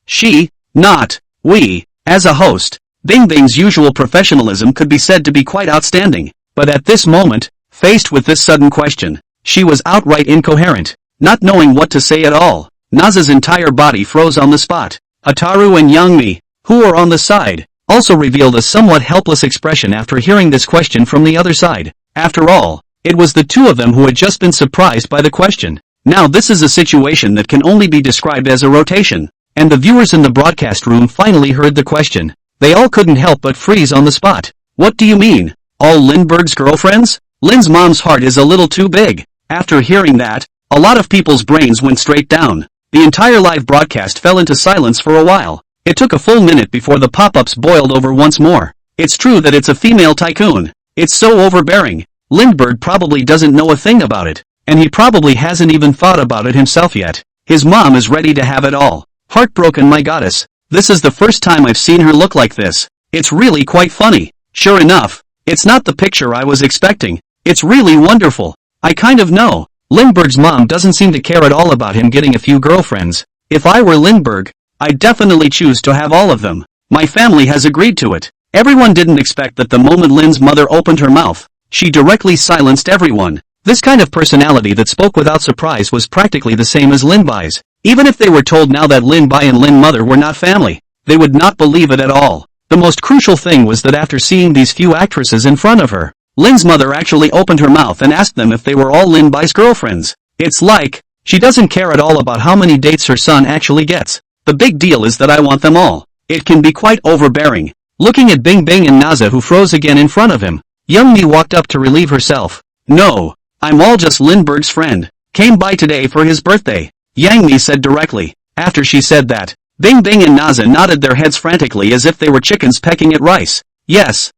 she, not, we. As a host, Bing Bing's usual professionalism could be said to be quite outstanding. But at this moment, faced with this sudden question, she was outright incoherent, not knowing what to say at all. Naza's entire body froze on the spot. Hataru and Youngmi, who were on the side, also revealed a somewhat helpless expression after hearing this question from the other side. After all, it was the two of them who had just been surprised by the question. Now this is a situation that can only be described as a rotation, and the viewers in the broadcast room finally heard the question. They all couldn't help but freeze on the spot. What do you mean? All Lindbergh's girlfriends? Lin's mom's heart is a little too big. After hearing that, a lot of people's brains went straight down. The entire live broadcast fell into silence for a while. It took a full minute before the pop-ups boiled over once more. It's true that it's a female tycoon. It's so overbearing. Lindbergh probably doesn't know a thing about it, and he probably hasn't even thought about it himself yet. His mom is ready to have it all. Heartbroken, my goddess. This is the first time I've seen her look like this. It's really quite funny. Sure enough, it's not the picture I was expecting. It's really wonderful. I kind of know. Lindbergh's mom doesn't seem to care at all about him getting a few girlfriends. If I were Lindbergh, I'd definitely choose to have all of them. My family has agreed to it. Everyone didn't expect that the moment Lin's mother opened her mouth, she directly silenced everyone. This kind of personality that spoke without surprise was practically the same as Lin Bai's. Even if they were told now that Lin Bai and Lin mother were not family, they would not believe it at all. The most crucial thing was that after seeing these few actresses in front of her, Lin's mother actually opened her mouth and asked them if they were all Lin Bai's girlfriends. It's like, she doesn't care at all about how many dates her son actually gets. The big deal is that I want them all. It can be quite overbearing. Looking at Bing Bing and Naza, who froze again in front of him, Youngmi walked up to relieve herself. "No, I'm all just Lindbergh's friend. Came by today for his birthday," Youngmi said directly. After she said that, Bing Bing and Naza nodded their heads frantically as if they were chickens pecking at rice. Yes,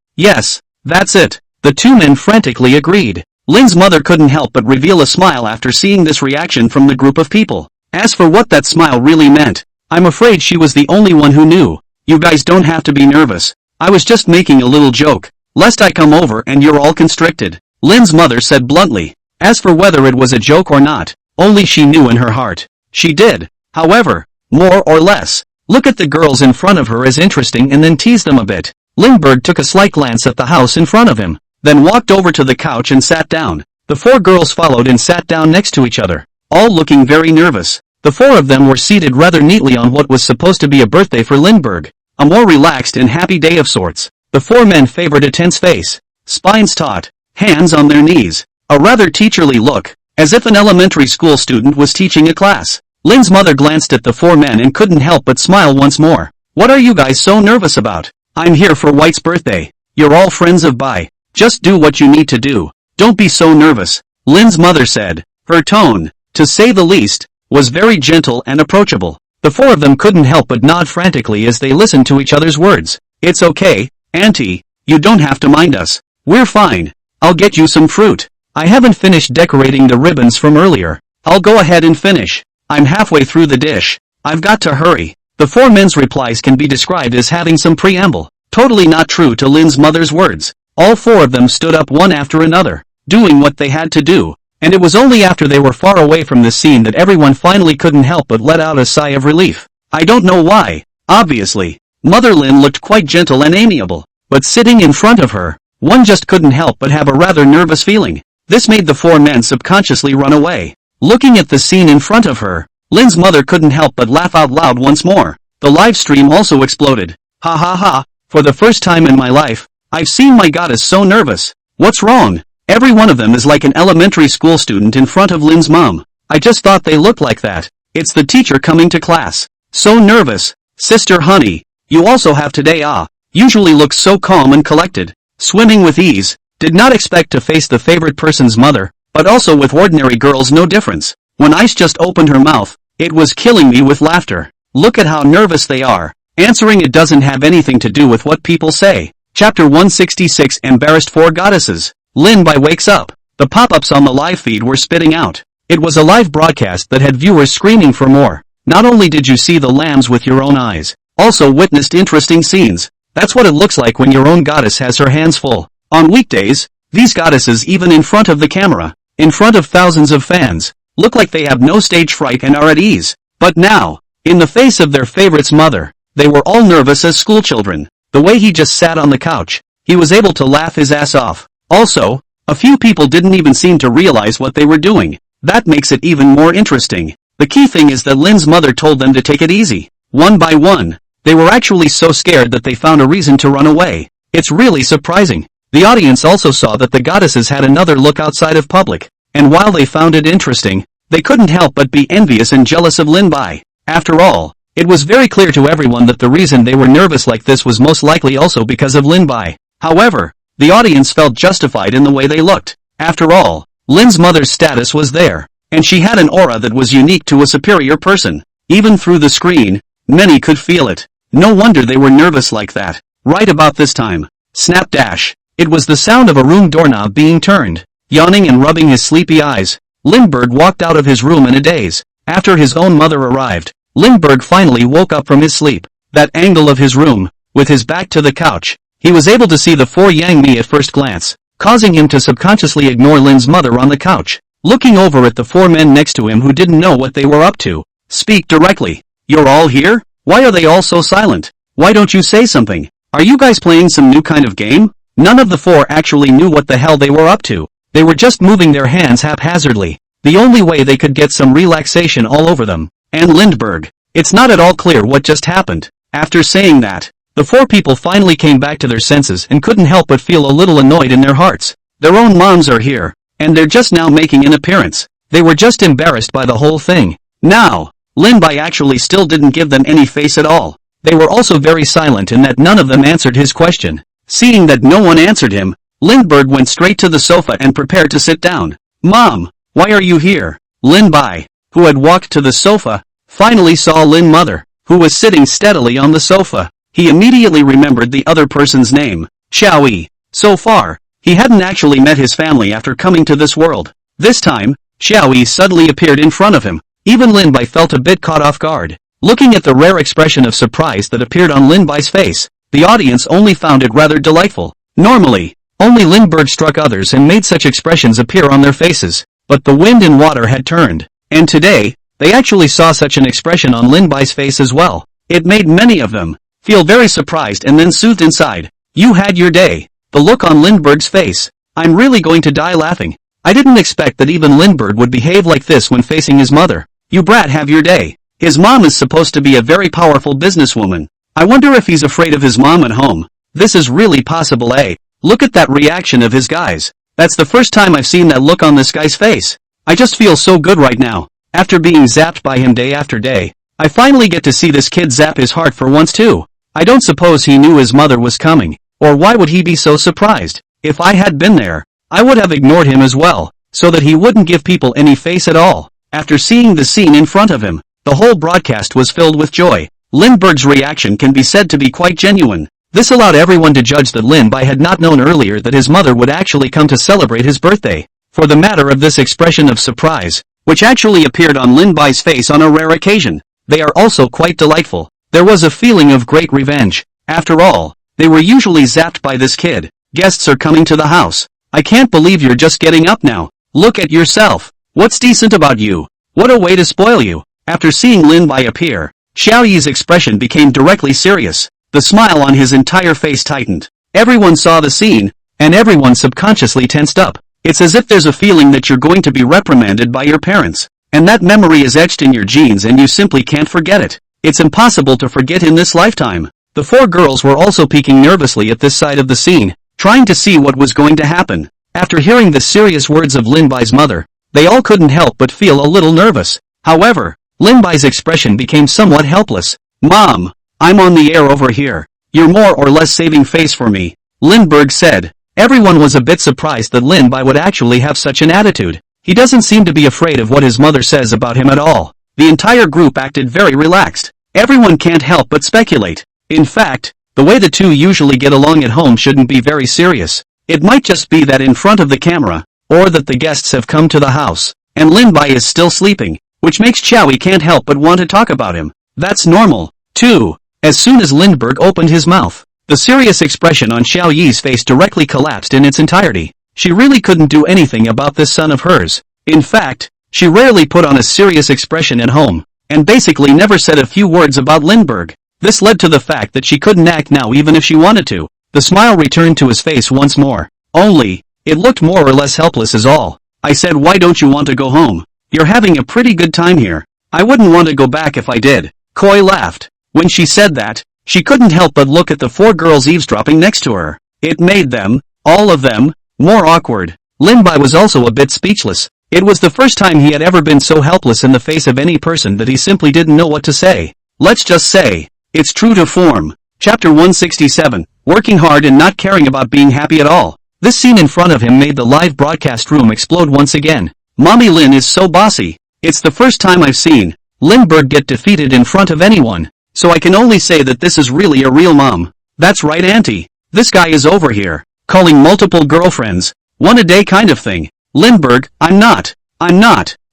that's it. The two men frantically agreed. Lin's mother couldn't help but reveal a smile after seeing this reaction from the group of people. As for what that smile really meant, I'm afraid she was the only one who knew. You guys don't have to be nervous. I was just making a little joke, lest I come over and you're all constricted, Lin's mother said bluntly. As for whether it was a joke or not, only she knew in her heart. She did, however, more or less, look at the girls in front of her as interesting and then tease them a bit. Lindbergh took a slight glance at the house in front of him, then walked over to the couch and sat down. The four girls followed and sat down next to each other, all looking very nervous. The four of them were seated rather neatly on what was supposed to be a birthday for Lindbergh, a more relaxed and happy day of sorts. The four men favored a tense face, spines taut, hands on their knees, a rather teacherly look, as if an elementary school student was teaching a class. Lin's mother glanced at the four men and couldn't help but smile once more. What are you guys so nervous about? I'm here for White's birthday. You're all friends of Bai. Just do what you need to do. Don't be so nervous, Lin's mother said. Her tone, to say the least, was very gentle and approachable. The four of them couldn't help but nod frantically as they listened to each other's words. It's okay, Auntie, you don't have to mind us. We're fine. I'll get you some fruit. I haven't finished decorating the ribbons from earlier. I'll go ahead and finish. I'm halfway through the dish. I've got to hurry. The four men's replies can be described as having some preamble. Totally not true to Lin's mother's words. All four of them stood up one after another, doing what they had to do. And it was only after they were far away from the scene that everyone finally couldn't help but let out a sigh of relief. I don't know why. Obviously, Mother Lin looked quite gentle and amiable, but sitting in front of her, one just couldn't help but have a rather nervous feeling. This made the four men subconsciously run away. Looking at the scene in front of her, Lin's mother couldn't help but laugh out loud once more. The live stream also exploded. Ha ha ha, for the first time in my life, I've seen my goddess so nervous. What's wrong? Every one of them is like an elementary school student in front of Lin's mom. I just thought they looked like that. It's the teacher coming to class. So nervous. Sister honey, you also have today usually looks so calm and collected. Swimming with ease. Did not expect to face the favorite person's mother, but also with ordinary girls no difference. When Ice just opened her mouth, it was killing me with laughter. Look at how nervous they are. Answering it doesn't have anything to do with what people say. Chapter 166 Embarrassed Four Goddesses. Lin Bai wakes up. The pop-ups on the live feed were spitting out. It was a live broadcast that had viewers screaming for more. Not only did you see the lambs with your own eyes, also witnessed interesting scenes. That's what it looks like when your own goddess has her hands full. On weekdays, these goddesses even in front of the camera, in front of thousands of fans, look like they have no stage fright and are at ease. But now, in the face of their favorite's mother, they were all nervous as schoolchildren. The way he just sat on the couch, he was able to laugh his ass off. Also, a few people didn't even seem to realize what they were doing. That makes it even more interesting. The key thing is that Lin's mother told them to take it easy. One by one, they were actually so scared that they found a reason to run away. It's really surprising. The audience also saw that the goddesses had another look outside of public, and while they found it interesting, they couldn't help but be envious and jealous of Lin Bai. After all, it was very clear to everyone that the reason they were nervous like this was most likely also because of Lin Bai. However, the audience felt justified in the way they looked. After all, Lin's mother's status was there, and she had an aura that was unique to a superior person. Even through the screen, many could feel it. No wonder they were nervous like that. Right about this time, snap dash. It was the sound of a room doorknob being turned. Yawning and rubbing his sleepy eyes, Lindbergh walked out of his room in a daze. After his own mother arrived, Lindbergh finally woke up from his sleep. That angle of his room, with his back to the couch, he was able to see the four Yang Mi at first glance, causing him to subconsciously ignore Lin's mother on the couch. Looking over at the four men next to him who didn't know what they were up to. Speak directly. You're all here? Why are they all so silent? Why don't you say something? Are you guys playing some new kind of game? None of the four actually knew what the hell they were up to. They were just moving their hands haphazardly. The only way they could get some relaxation all over them. And Lindbergh. It's not at all clear what just happened. After saying that, the four people finally came back to their senses and couldn't help but feel a little annoyed in their hearts. Their own moms are here, and they're just now making an appearance. They were just embarrassed by the whole thing. Now, Lin Bai actually still didn't give them any face at all. They were also very silent in that none of them answered his question. Seeing that no one answered him, Lindbergh went straight to the sofa and prepared to sit down. Mom, why are you here? Lin Bai, who had walked to the sofa, finally saw Lin mother, who was sitting steadily on the sofa. He immediately remembered the other person's name, Xiao Yi. So far, he hadn't actually met his family after coming to this world. This time, Xiao Yi suddenly appeared in front of him. Even Lin Bai felt a bit caught off guard. Looking at the rare expression of surprise that appeared on Lin Bai's face, the audience only found it rather delightful. Normally, only Lindbergh struck others and made such expressions appear on their faces, but the wind and water had turned, and today, they actually saw such an expression on Lin Bai's face as well. It made many of them feel very surprised and then soothed inside. You had your day. The look on Lindbergh's face. I'm really going to die laughing. I didn't expect that even Lindbergh would behave like this when facing his mother. You brat, have your day. His mom is supposed to be a very powerful businesswoman. I wonder if he's afraid of his mom at home. This is really possible, eh? Look at that reaction of his guys. That's the first time I've seen that look on this guy's face. I just feel so good right now. After being zapped by him day after day, I finally get to see this kid zap his heart for once too. I don't suppose he knew his mother was coming, or why would he be so surprised? If I had been there, I would have ignored him as well, so that he wouldn't give people any face at all. After seeing the scene in front of him, the whole broadcast was filled with joy. Lindbergh's reaction can be said to be quite genuine. This allowed everyone to judge that Lin Bai had not known earlier that his mother would actually come to celebrate his birthday. For the matter of this expression of surprise, which actually appeared on Lin Bai's face on a rare occasion, they are also quite delightful. There was a feeling of great revenge. After all, they were usually zapped by this kid. Guests are coming to the house. I can't believe you're just getting up now. Look at yourself. What's decent about you? What a way to spoil you. After seeing Lin Bai appear, Xiao Yi's expression became directly serious. The smile on his entire face tightened. Everyone saw the scene, and everyone subconsciously tensed up. It's as if there's a feeling that you're going to be reprimanded by your parents, and that memory is etched in your genes and you simply can't forget it. It's impossible to forget in this lifetime. The four girls were also peeking nervously at this side of the scene, trying to see what was going to happen. After hearing the serious words of Lin Bai's mother, they all couldn't help but feel a little nervous. However, Lin Bai's expression became somewhat helpless. Mom, I'm on the air over here. You're more or less saving face for me, Lindbergh said. Everyone was a bit surprised that Lin Bai would actually have such an attitude. He doesn't seem to be afraid of what his mother says about him at all. The entire group acted very relaxed. Everyone can't help but speculate. In fact, the way the two usually get along at home shouldn't be very serious. It might just be that in front of the camera, or that the guests have come to the house, and Lin Bai is still sleeping. which makes Chowie can't help but want to talk about him. That's normal, too. As soon as Lindbergh opened his mouth, the serious expression on Xiao Yi's face directly collapsed in its entirety. She really couldn't do anything about this son of hers. In fact, she rarely put on a serious expression at home, and basically never said a few words about Lindbergh. This led to the fact that she couldn't act now even if she wanted to. The smile returned to his face once more. Only, it looked more or less helpless is all. I said, why don't you want to go home? You're having a pretty good time here. I wouldn't want to go back if I did. Koi laughed. When she said that, she couldn't help but look at the four girls eavesdropping next to her. It made them, all of them, more awkward. Linbai was also a bit speechless. It was the first time he had ever been so helpless in the face of any person that he simply didn't know what to say. Let's just say, it's true to form. Chapter 167, working hard and not caring about being happy at all. This scene in front of him made the live broadcast room explode once again. Mommy Lin is so bossy. It's the first time I've seen Lindbergh get defeated in front of anyone. So I can only say that this is really a real mom. That's right, Auntie. This guy is over here, calling multiple girlfriends. One a day kind of thing. Lindbergh, I'm not.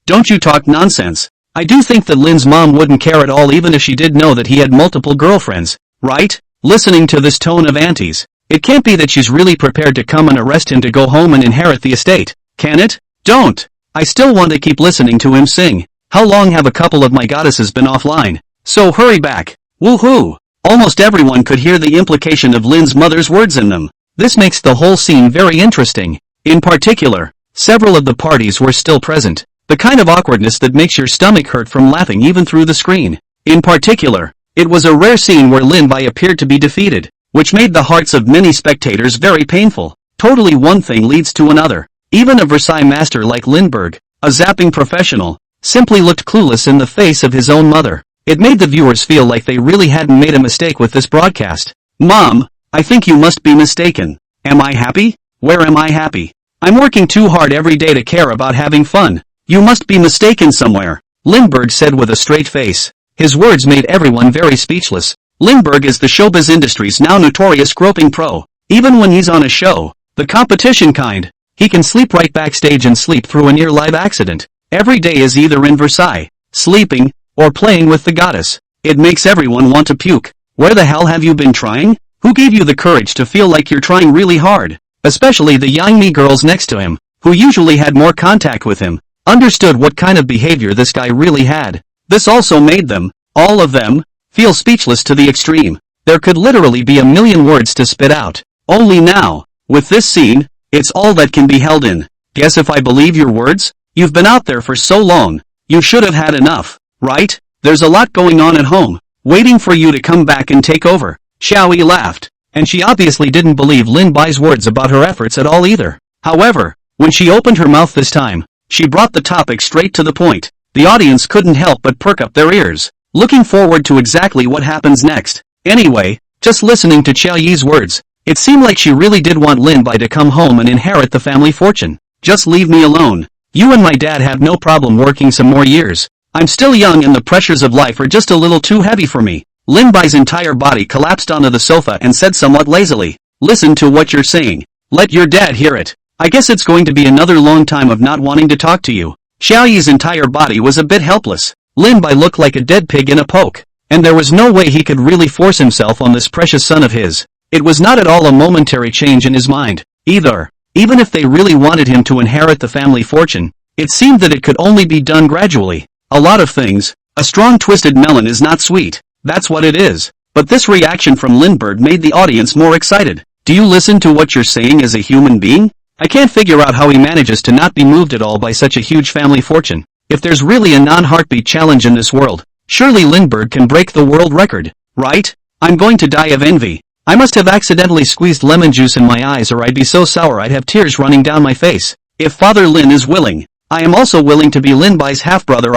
Don't you talk nonsense. I do think that Lin's mom wouldn't care at all even if she did know that he had multiple girlfriends, right? Listening to this tone of Auntie's, it can't be that she's really prepared to come and arrest him to go home and inherit the estate, can it? Don't. I still want to keep listening to him sing. How long have a couple of my goddesses been offline? So hurry back. Woohoo! Almost everyone could hear the implication of Lin's mother's words in them. This makes the whole scene very interesting. In particular, several of the parties were still present. The kind of awkwardness that makes your stomach hurt from laughing even through the screen. In particular, it was a rare scene where Linbai appeared to be defeated, which made the hearts of many spectators very painful. Totally one thing leads to another. Even a Versailles master like Lindbergh, a zapping professional, simply looked clueless in the face of his own mother. It made the viewers feel like they really hadn't made a mistake with this broadcast. Mom, I think you must be mistaken. Am I happy? Where am I happy? I'm working too hard every day to care about having fun. You must be mistaken somewhere, Lindbergh said with a straight face. His words made everyone very speechless. Lindbergh is the showbiz industry's now notorious groping pro. Even when he's on a show, the competition kind, he can sleep right backstage and sleep through a near-live accident. Every day is either in Versailles, sleeping, or playing with the goddess. It makes everyone want to puke. Where the hell have you been trying? Who gave you the courage to feel like you're trying really hard? Especially the Yangmi girls next to him, who usually had more contact with him, understood what kind of behavior this guy really had. This also made them, all of them, feel speechless to the extreme. There could literally be a million words to spit out. Only now, with this scene, it's all that can be held in. Guess if I believe your words? You've been out there for so long. You should have had enough, right? There's a lot going on at home, waiting for you to come back and take over. Xiaoyi laughed, and she obviously didn't believe Lin Bai's words about her efforts at all either. However, when she opened her mouth this time, she brought the topic straight to the point. The audience couldn't help but perk up their ears, looking forward to exactly what happens next. Anyway, just listening to Xiao Yi's words, it seemed like she really did want Lin Bai to come home and inherit the family fortune. Just leave me alone. You and my dad have no problem working some more years. I'm still young and the pressures of life are just a little too heavy for me. Lin Bai's entire body collapsed onto the sofa and said somewhat lazily, listen to what you're saying. Let your dad hear it. I guess it's going to be another long time of not wanting to talk to you. Xiao Yi's entire body was a bit helpless. Lin Bai looked like a dead pig in a poke, and there was no way he could really force himself on this precious son of his. It was not at all a momentary change in his mind, either. Even if they really wanted him to inherit the family fortune, it seemed that it could only be done gradually. A lot of things, a strong twisted melon is not sweet, that's what it is. But this reaction from Lindbergh made the audience more excited. Do you listen to what you're saying as a human being? I can't figure out how he manages to not be moved at all by such a huge family fortune. If there's really a non-heartbeat challenge in this world, surely Lindbergh can break the world record, right? I'm going to die of envy. I must have accidentally squeezed lemon juice in my eyes or I'd be so sour I'd have tears running down my face. If Father Lin is willing, I am also willing to be Lin Bai's half-brother.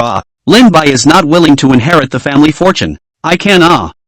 Lin Bai is not willing to inherit the family fortune. I can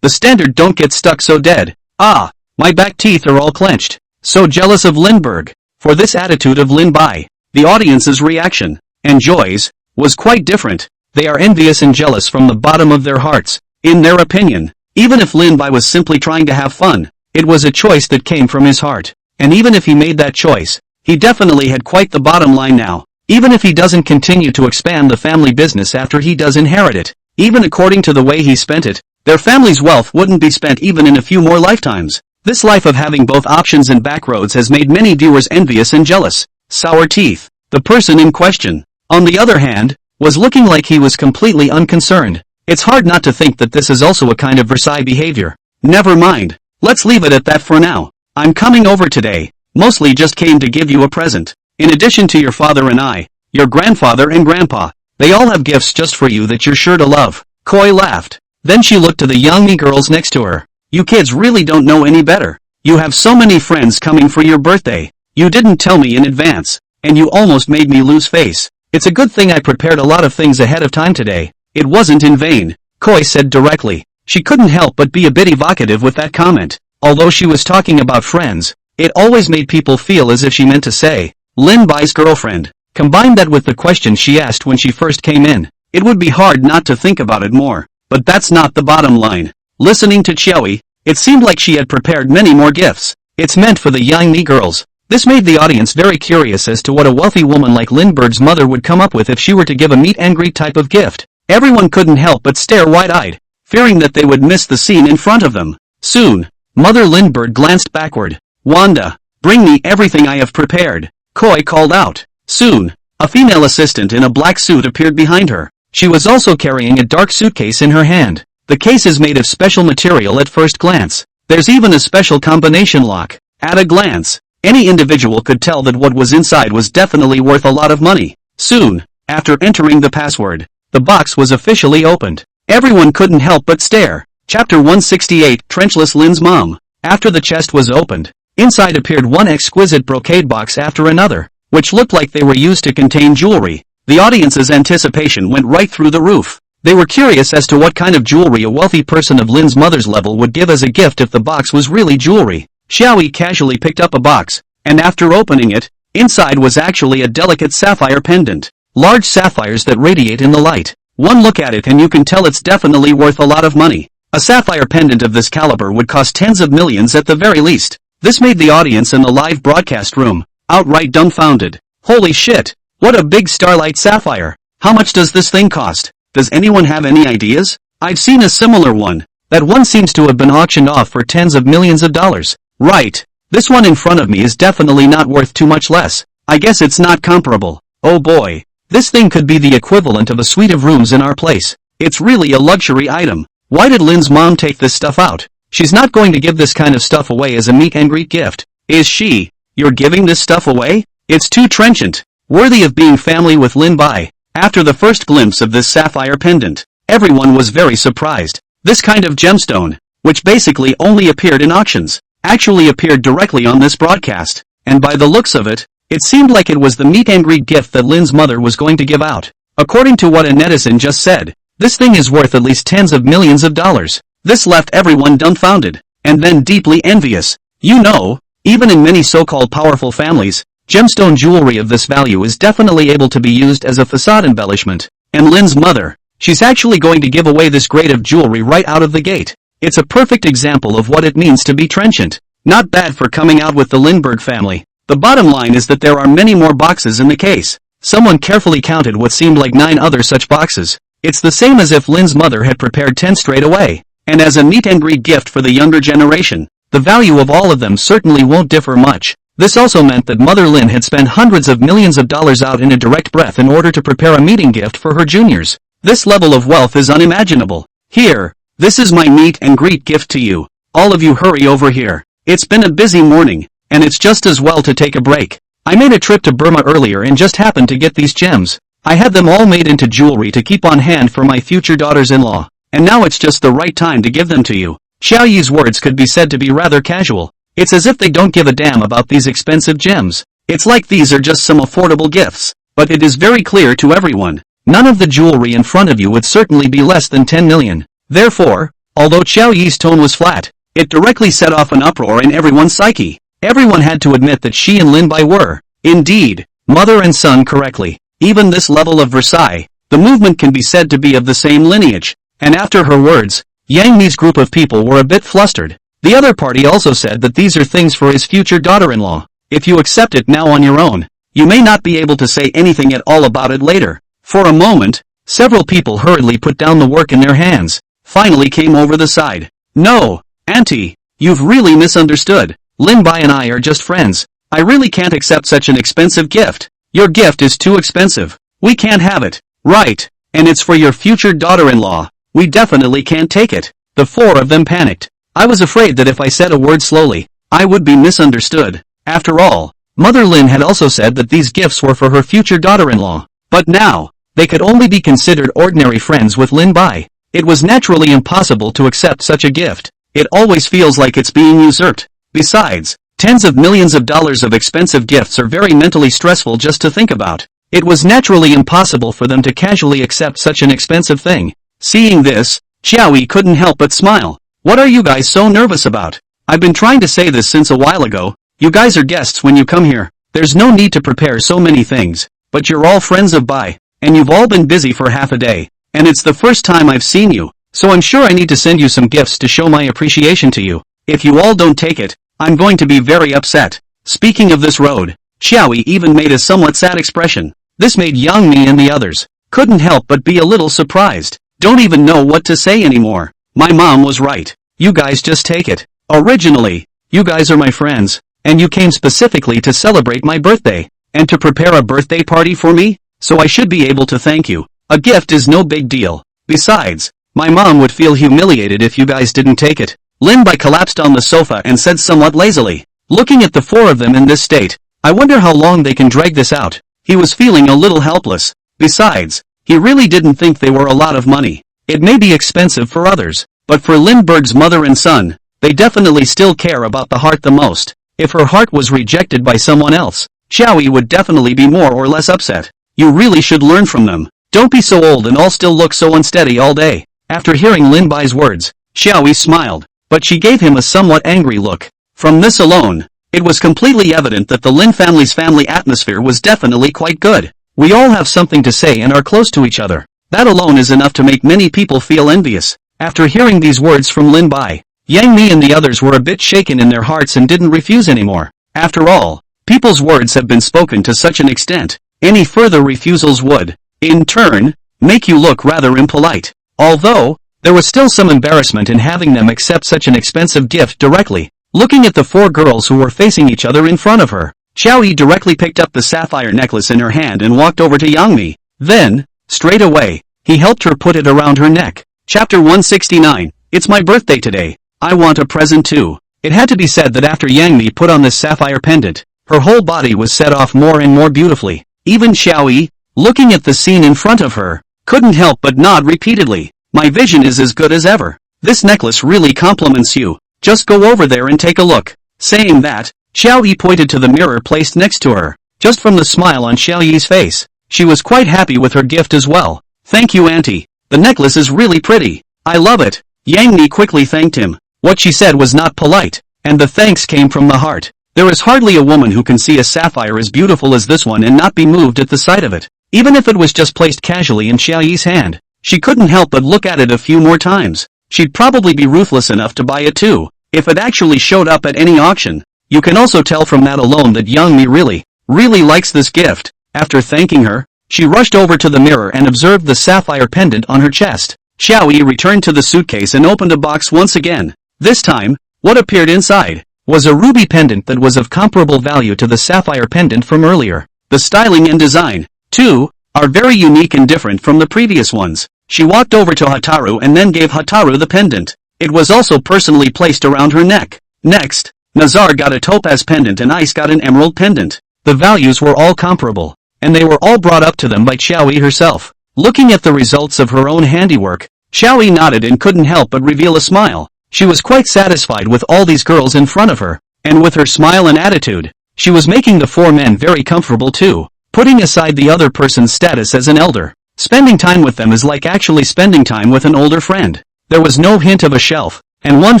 the standard don't get stuck so dead. My back teeth are all clenched. So jealous of Lindbergh. For this attitude of Lin Bai, the audience's reaction, and Joy's, was quite different. They are envious and jealous from the bottom of their hearts. In their opinion, even if Lin Bai was simply trying to have fun, it was a choice that came from his heart. And even if he made that choice, he definitely had quite the bottom line now. even if he doesn't continue to expand the family business after he does inherit it. Even according to the way he spent it, their family's wealth wouldn't be spent even in a few more lifetimes. This life of having both options and backroads has made many viewers envious and jealous. Sour teeth. The person in question, on the other hand, was looking like he was completely unconcerned. It's hard not to think that this is also a kind of Versailles behavior. Never mind. Let's leave it at that for now. I'm coming over today. Mostly just came to give you a present. In addition to your father and I, your grandfather and grandpa, they all have gifts just for you that you're sure to love. Koi laughed. Then she looked to the young girls next to her. You kids really don't know any better. You have so many friends coming for your birthday. You didn't tell me in advance, and you almost made me lose face. It's a good thing I prepared a lot of things ahead of time today. It wasn't in vain, Koi said directly. She couldn't help but be a bit evocative with that comment. Although she was talking about friends, it always made people feel as if she meant to say, Lin Bai's girlfriend. Combine that with the question she asked when she first came in. It would be hard not to think about it more. But that's not the bottom line. Listening to Qiaoyi, it seemed like she had prepared many more gifts. It's meant for the Yangmi girls. This made the audience very curious as to what a wealthy woman like Lindbergh's mother would come up with if she were to give a meet and greet type of gift. Everyone couldn't help but stare wide-eyed, fearing that they would miss the scene in front of them. Soon, Mother Lindbergh glanced backward. Wanda, bring me everything I have prepared, Koi called out. Soon, a female assistant in a black suit appeared behind her. She was also carrying a dark suitcase in her hand. The case is made of special material at first glance. There's even a special combination lock. At a glance, any individual could tell that what was inside was definitely worth a lot of money. Soon, after entering the password, the box was officially opened. Everyone couldn't help but stare. Chapter 168, Trenchless Lin's Mom. After the chest was opened, inside appeared one exquisite brocade box after another, which looked like they were used to contain jewelry. The audience's anticipation went right through the roof. They were curious as to what kind of jewelry a wealthy person of Lin's mother's level would give as a gift if the box was really jewelry. Xiaoyi casually picked up a box, and after opening it, inside was actually a delicate sapphire pendant. Large sapphires that radiate in the light. One look at it and you can tell it's definitely worth a lot of money. A sapphire pendant of this caliber would cost tens of millions at the very least. This made the audience in the live broadcast room outright dumbfounded. Holy shit! What a big starlight sapphire! How much does this thing cost? Does anyone have any ideas? I've seen a similar one. That one seems to have been auctioned off for tens of millions of dollars. Right. This one in front of me is definitely not worth too much less. I guess it's not comparable. Oh boy. This thing could be the equivalent of a suite of rooms in our place. It's really a luxury item. Why did Lin's mom take this stuff out? She's not going to give this kind of stuff away as a meet and greet gift. Is she? You're giving this stuff away? It's too trenchant. Worthy of being family with Lin Bai. After the first glimpse of this sapphire pendant, everyone was very surprised. This kind of gemstone, which basically only appeared in auctions, actually appeared directly on this broadcast. And by the looks of it, it seemed like it was the meet and greet gift that Lin's mother was going to give out. According to what a netizen just said, this thing is worth at least tens of millions of dollars. This left everyone dumbfounded, and then deeply envious. You know, even in many so-called powerful families, gemstone jewelry of this value is definitely able to be used as a facade embellishment. And Lin's mother, she's actually going to give away this grade of jewelry right out of the gate. It's a perfect example of what it means to be trenchant. Not bad for coming out with the Lindbergh family. The bottom line is that there are many more boxes in the case. Someone carefully counted what seemed like 9 other such boxes. It's the same as if Lin's mother had prepared 10 straight away. And as a meet and greet gift for the younger generation, the value of all of them certainly won't differ much. This also meant that Mother Lin had spent hundreds of millions of dollars out in a direct breath in order to prepare a meeting gift for her juniors. This level of wealth is unimaginable. Here, this is my meet and greet gift to you. All of you hurry over here. It's been a busy morning, and it's just as well to take a break. I made a trip to Burma earlier and just happened to get these gems. I had them all made into jewelry to keep on hand for my future daughters-in-law. And now it's just the right time to give them to you. Xiao Yi's words could be said to be rather casual. It's as if they don't give a damn about these expensive gems. It's like these are just some affordable gifts. But it is very clear to everyone, none of the jewelry in front of you would certainly be less than 10 million. Therefore, although Xiao Yi's tone was flat, it directly set off an uproar in everyone's psyche. Everyone had to admit that she and Lin Bai were, indeed, mother and son correctly. Even this level of Versailles, the movement can be said to be of the same lineage. And after her words, Yang Mi's group of people were a bit flustered. The other party also said that these are things for his future daughter-in-law. If you accept it now on your own, You may not be able to say anything at all about it later. For a moment, several people hurriedly put down the work in their hands, finally came over the side. No, Auntie, you've really misunderstood. Lin Bai and I are just friends. I really can't accept such an expensive gift. Your gift is too expensive. We can't have it. Right, and it's for your future daughter-in-law. We definitely can't take it. The four of them panicked. I was afraid that if I said a word slowly, I would be misunderstood. After all, Mother Lin had also said that these gifts were for her future daughter-in-law. But now, they could only be considered ordinary friends with Lin Bai. It was naturally impossible to accept such a gift. It always feels like it's being usurped. Besides, tens of millions of dollars of expensive gifts are very mentally stressful just to think about. It was naturally impossible for them to casually accept such an expensive thing. Seeing this, Xiaoyi couldn't help but smile. What are you guys so nervous about? I've been trying to say this since a while ago. You guys are guests when you come here. There's no need to prepare so many things. But you're all friends of Bai, and you've all been busy for half a day. And it's the first time I've seen you, so I'm sure I need to send you some gifts to show my appreciation to you. If you all don't take it, I'm going to be very upset. Speaking of this road, Xiaoyi even made a somewhat sad expression. This made Yang Mi and the others couldn't help but be a little surprised. Don't even know what to say anymore. My mom was right. You guys just take it. Originally, you guys are my friends, and you came specifically to celebrate my birthday, and to prepare a birthday party for me, so I should be able to thank you. A gift is no big deal. Besides, my mom would feel humiliated if you guys didn't take it. Lin Bai collapsed on the sofa and said somewhat lazily. Looking at the four of them in this state, I wonder how long they can drag this out. He was feeling a little helpless. Besides, he really didn't think they were a lot of money. It may be expensive for others, but for Lindbergh's mother and son, they definitely still care about the heart the most. If her heart was rejected by someone else, Xiaoyi would definitely be more or less upset. You really should learn from them. Don't be so old and all still look so unsteady all day. After hearing Lin Bai's words, Xiaoyi smiled, but she gave him a somewhat angry look. From this alone, it was completely evident that the Lin family's family atmosphere was definitely quite good. We all have something to say and are close to each other. That alone is enough to make many people feel envious. After hearing these words from Lin Bai, Yang Mi and the others were a bit shaken in their hearts and didn't refuse anymore. After all, people's words have been spoken to such an extent, any further refusals would, in turn, make you look rather impolite. Although, there was still some embarrassment in having them accept such an expensive gift directly. Looking at the four girls who were facing each other in front of her, Xiaoyi directly picked up the sapphire necklace in her hand and walked over to Yang Mi. Then, straight away, he helped her put it around her neck. Chapter 169. It's my birthday today. I want a present too. It had to be said that after Yang Mi put on this sapphire pendant, her whole body was set off more and more beautifully. Even Xiaoyi, looking at the scene in front of her, couldn't help but nod repeatedly. My vision is as good as ever. This necklace really compliments you. Just go over there and take a look. Saying that, Xiaoyi pointed to the mirror placed next to her. Just from the smile on Xiaoyi's face, she was quite happy with her gift as well. Thank you, Auntie. The necklace is really pretty. I love it. Yang Mi quickly thanked him. What she said was not polite, and the thanks came from the heart. There is hardly a woman who can see a sapphire as beautiful as this one and not be moved at the sight of it. Even if it was just placed casually in Xiaoyi's hand, she couldn't help but look at it a few more times. She'd probably be ruthless enough to buy it too, if it actually showed up at any auction. You can also tell from that alone that Yang Mi really likes this gift. After thanking her, she rushed over to the mirror and observed the sapphire pendant on her chest. Xiaoyi returned to the suitcase and opened a box once again. This time, what appeared inside was a ruby pendant that was of comparable value to the sapphire pendant from earlier. The styling and design, too, are very unique and different from the previous ones. She walked over to Hotaru and then gave Hotaru the pendant. It was also personally placed around her neck. Next, Nazar got a topaz pendant and Ice got an emerald pendant. The values were all comparable, and they were all brought up to them by Xiaoyi herself. Looking at the results of her own handiwork, Xiaoyi nodded and couldn't help but reveal a smile. She was quite satisfied with all these girls in front of her, and with her smile and attitude, she was making the four men very comfortable too. Putting aside the other person's status as an elder, spending time with them is like actually spending time with an older friend. There was no hint of a shelf, and one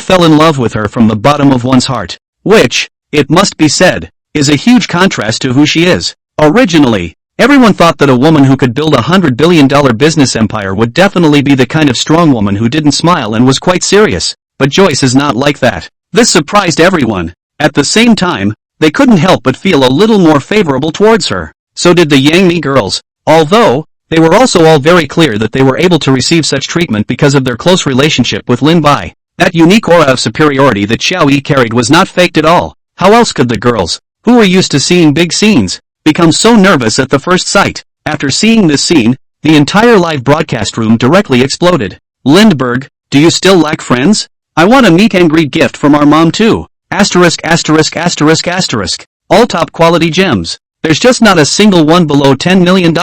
fell in love with her from the bottom of one's heart, which, it must be said, is a huge contrast to who she is. Originally, everyone thought that a woman who could build $100 billion business empire would definitely be the kind of strong woman who didn't smile and was quite serious. But Joyce is not like that. This surprised everyone. At the same time, they couldn't help but feel a little more favorable towards her. So did the Yang Mi girls, although they were also all very clear that they were able to receive such treatment because of their close relationship with Lin Bai. That unique aura of superiority that Xiao Yi carried was not faked at all. How else could the girls, who were used to seeing big scenes, become so nervous at the first sight? After seeing this scene, the entire live broadcast room directly exploded. Lindbergh, do you still lack friends? I want a meet and greet gift from our mom too. Asterisk asterisk asterisk asterisk. All top quality gems. There's just not a single one below $10 million.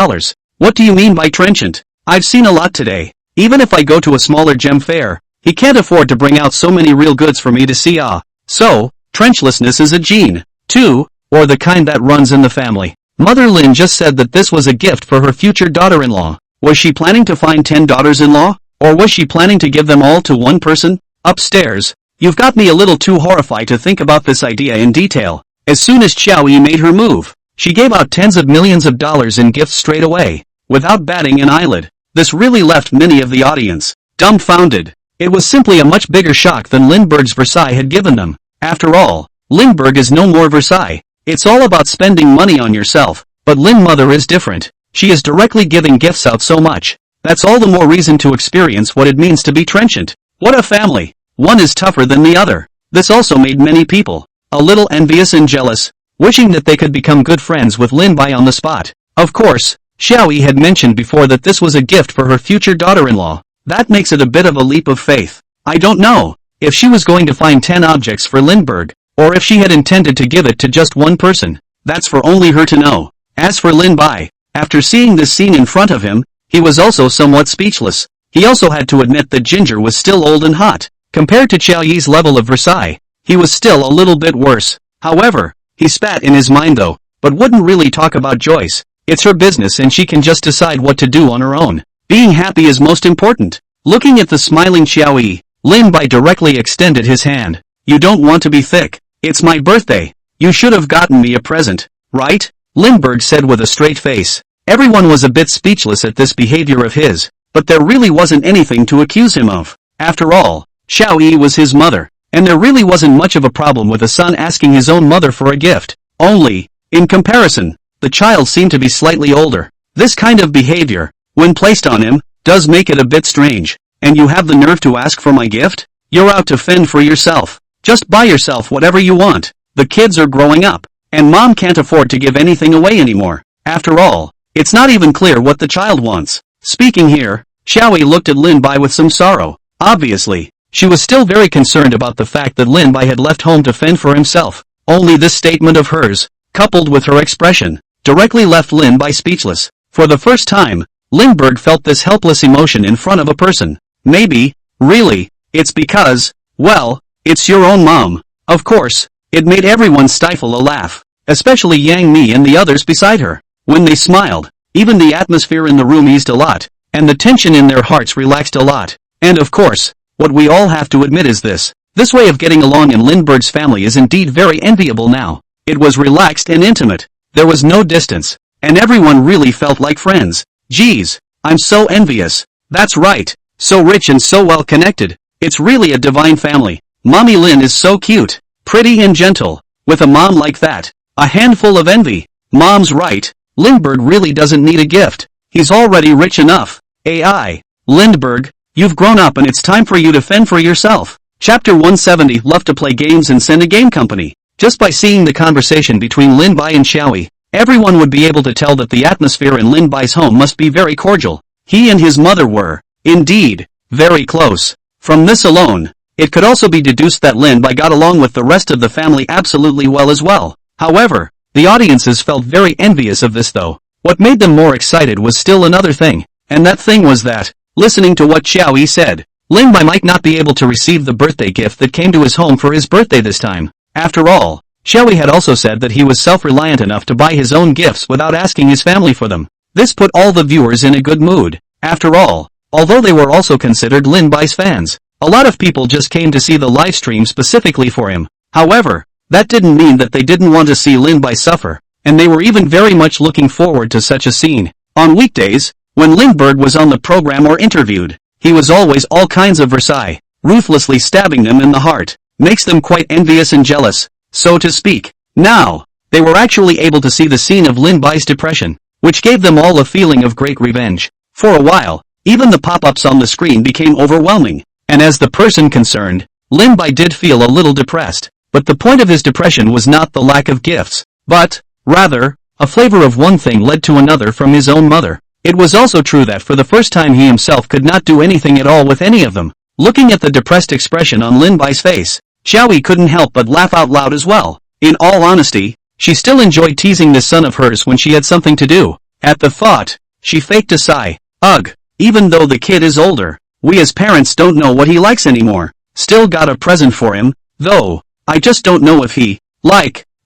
What do you mean by trenchant? I've seen a lot today. Even if I go to a smaller gem fair, he can't afford to bring out so many real goods for me to see. So, trenchlessness is a gene, too, or the kind that runs in the family. Mother Lin just said that this was a gift for her future daughter-in-law. Was she planning to find 10 daughters-in-law? Or was she planning to give them all to one person? Upstairs, you've got me a little too horrified to think about this idea in detail. As soon as Xiao Yi made her move, she gave out tens of millions of dollars in gifts straight away, without batting an eyelid. This really left many of the audience dumbfounded. It was simply a much bigger shock than Lindbergh's Versailles had given them. After all, Lindbergh is no more Versailles. It's all about spending money on yourself, but Lin Mother is different. She is directly giving gifts out so much. That's all the more reason to experience what it means to be trenchant. What a family. One is tougher than the other. This also made many people a little envious and jealous, wishing that they could become good friends with Lin Bai on the spot. Of course, Xiao Yi had mentioned before that this was a gift for her future daughter-in-law. That makes it a bit of a leap of faith. I don't know if she was going to find 10 objects for Lindbergh, or if she had intended to give it to just one person. That's for only her to know. As for Lin Bai, after seeing this scene in front of him, he was also somewhat speechless. He also had to admit that Ginger was still old and hot. Compared to Xiao Yi's level of Versailles, he was still a little bit worse. However, he spat in his mind though, but wouldn't really talk about Joyce. It's her business and she can just decide what to do on her own. Being happy is most important. Looking at the smiling Xiao Yi, Lin Bai directly extended his hand. You don't want to be thick. It's my birthday. You should have gotten me a present, right? Lindbergh said with a straight face. Everyone was a bit speechless at this behavior of his, but there really wasn't anything to accuse him of. After all, Xiao Yi was his mother, and there really wasn't much of a problem with a son asking his own mother for a gift. Only, in comparison, the child seemed to be slightly older. This kind of behavior, when placed on him, does make it a bit strange. And you have the nerve to ask for my gift? You're out to fend for yourself. Just buy yourself whatever you want. The kids are growing up, and mom can't afford to give anything away anymore. After all, it's not even clear what the child wants. Speaking here, Xiao Yi looked at Lin Bai with some sorrow. Obviously, she was still very concerned about the fact that Lin Bai had left home to fend for himself. Only this statement of hers, coupled with her expression, directly left Lin Bai speechless. For the first time, Lindbergh felt this helpless emotion in front of a person. Maybe, really, it's because, well, it's your own mom. Of course, it made everyone stifle a laugh, especially Yang Mi and the others beside her. When they smiled, even the atmosphere in the room eased a lot, and the tension in their hearts relaxed a lot. And of course, what we all have to admit is this. This way of getting along in Lindbergh's family is indeed very enviable now. It was relaxed and intimate. There was no distance, and everyone really felt like friends. Geez, I'm so envious. That's right, so rich and so well connected. It's really a divine family. Mommy Lin is so cute, pretty and gentle. With a mom like that, a handful of envy. Mom's right, Lindbergh really doesn't need a gift. He's already rich enough. AI. Lindbergh, you've grown up and it's time for you to fend for yourself. Chapter 170. Love to play games and send a game company. Just by seeing the conversation between Lin Bai and Xiao Yi, everyone would be able to tell that the atmosphere in Lin Bai's home must be very cordial. He and his mother were, indeed, very close. From this alone, it could also be deduced that Lin Bai got along with the rest of the family absolutely well as well. However, the audiences felt very envious of this though. What made them more excited was still another thing, and that thing was that, listening to what Xiao Yi said, Lin Bai might not be able to receive the birthday gift that came to his home for his birthday this time. After all, Xiao Yi had also said that he was self-reliant enough to buy his own gifts without asking his family for them. This put all the viewers in a good mood. After all, although they were also considered Lin Bai's fans, a lot of people just came to see the live stream specifically for him. However, that didn't mean that they didn't want to see Lin Bai suffer, and they were even very much looking forward to such a scene. On weekdays, when Lindbergh was on the program or interviewed, he was always all kinds of Versailles, ruthlessly stabbing them in the heart. Makes them quite envious and jealous, so to speak. Now, they were actually able to see the scene of Lin Bai's depression, which gave them all a feeling of great revenge. For a while, even the pop-ups on the screen became overwhelming, and as the person concerned, Lin Bai did feel a little depressed. But the point of his depression was not the lack of gifts, but, rather, a flavor of one thing led to another from his own mother. It was also true that for the first time he himself could not do anything at all with any of them. Looking at the depressed expression on Lin Bai's face, Xiaoyi couldn't help but laugh out loud as well. In all honesty, she still enjoyed teasing this son of hers when she had something to do. At the thought, she faked a sigh. Ugh, even though the kid is older, we as parents don't know what he likes anymore. Still got a present for him, though. I just don't know if he,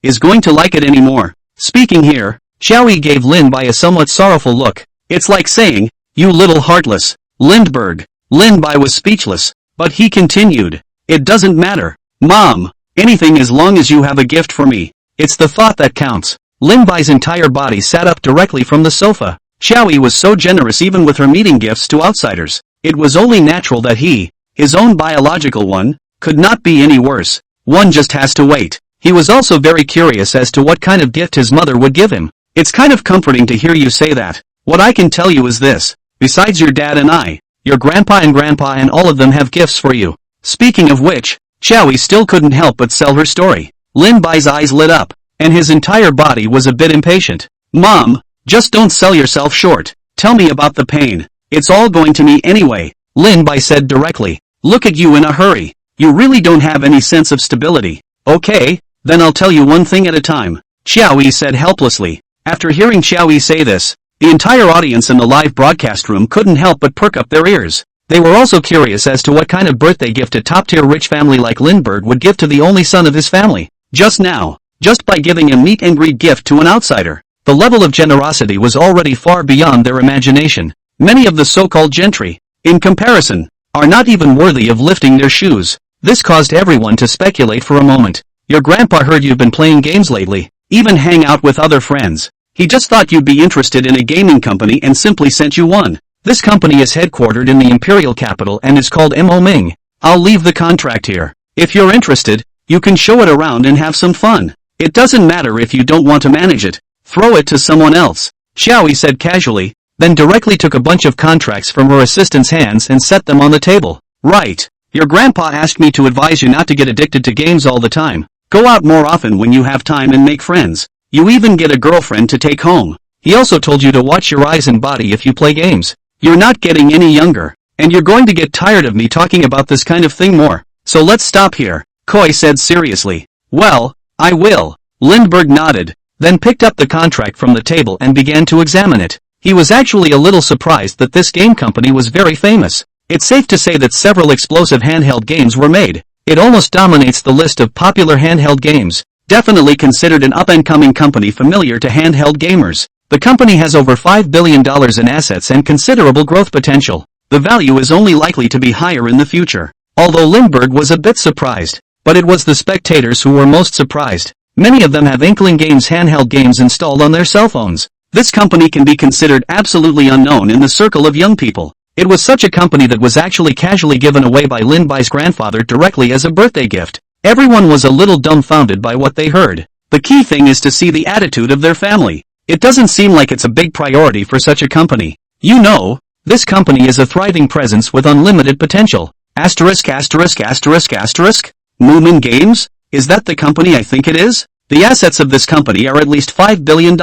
is going to like it anymore. Speaking here, Xiaoyi gave Lin Bai a somewhat sorrowful look. It's like saying, you little heartless, Lindbergh. Lin Bai was speechless, but he continued. It doesn't matter, Mom. Anything as long as you have a gift for me. It's the thought that counts. Lin Bai's entire body sat up directly from the sofa. Xiaoyi was so generous even with her meeting gifts to outsiders. It was only natural that he, his own biological one, could not be any worse. One just has to wait. He was also very curious as to what kind of gift his mother would give him. It's kind of comforting to hear you say that. What I can tell you is this. Besides your dad and I, your grandpa and all of them have gifts for you. Speaking of which, Xiaoyi still couldn't help but sell her story. Lin Bai's eyes lit up, and his entire body was a bit impatient. Mom, just don't sell yourself short. Tell me about the pain. It's all going to me anyway, Lin Bai said directly. Look at you in a hurry. You really don't have any sense of stability. Okay, then I'll tell you one thing at a time, Xiaoyi said helplessly. After hearing Xiaoyi say this, the entire audience in the live broadcast room couldn't help but perk up their ears. They were also curious as to what kind of birthday gift a top-tier rich family like Lindbergh would give to the only son of his family. Just by giving a meet-and-greet gift to an outsider. The level of generosity was already far beyond their imagination. Many of the so-called gentry, in comparison, are not even worthy of lifting their shoes. This caused everyone to speculate for a moment. Your grandpa heard you've been playing games lately, even hang out with other friends. He just thought you'd be interested in a gaming company and simply sent you one. This company is headquartered in the imperial capital and is called Mo Ming. I'll leave the contract here. If you're interested, you can show it around and have some fun. It doesn't matter if you don't want to manage it. Throw it to someone else, Xiaoyi said casually, then directly took a bunch of contracts from her assistant's hands and set them on the table. Right. Your grandpa asked me to advise you not to get addicted to games all the time. Go out more often when you have time and make friends. You even get a girlfriend to take home. He also told you to watch your eyes and body if you play games. You're not getting any younger, and you're going to get tired of me talking about this kind of thing more. So let's stop here, Koi said seriously. Well, I will. Lindbergh nodded, then picked up the contract from the table and began to examine it. He was actually a little surprised that this game company was very famous. It's safe to say that several explosive handheld games were made. It almost dominates the list of popular handheld games. Definitely considered an up-and-coming company familiar to handheld gamers. The company has over $5 billion in assets and considerable growth potential. The value is only likely to be higher in the future. Although Lindbergh was a bit surprised, but it was the spectators who were most surprised. Many of them have Inkling Games handheld games installed on their cell phones. This company can be considered absolutely unknown in the circle of young people. It was such a company that was actually casually given away by Lin Bai's grandfather directly as a birthday gift. Everyone was a little dumbfounded by what they heard. The key thing is to see the attitude of their family. It doesn't seem like it's a big priority for such a company. You know, this company is a thriving presence with unlimited potential. Moomin Games? Is that the company I think it is? The assets of this company are at least $5 billion.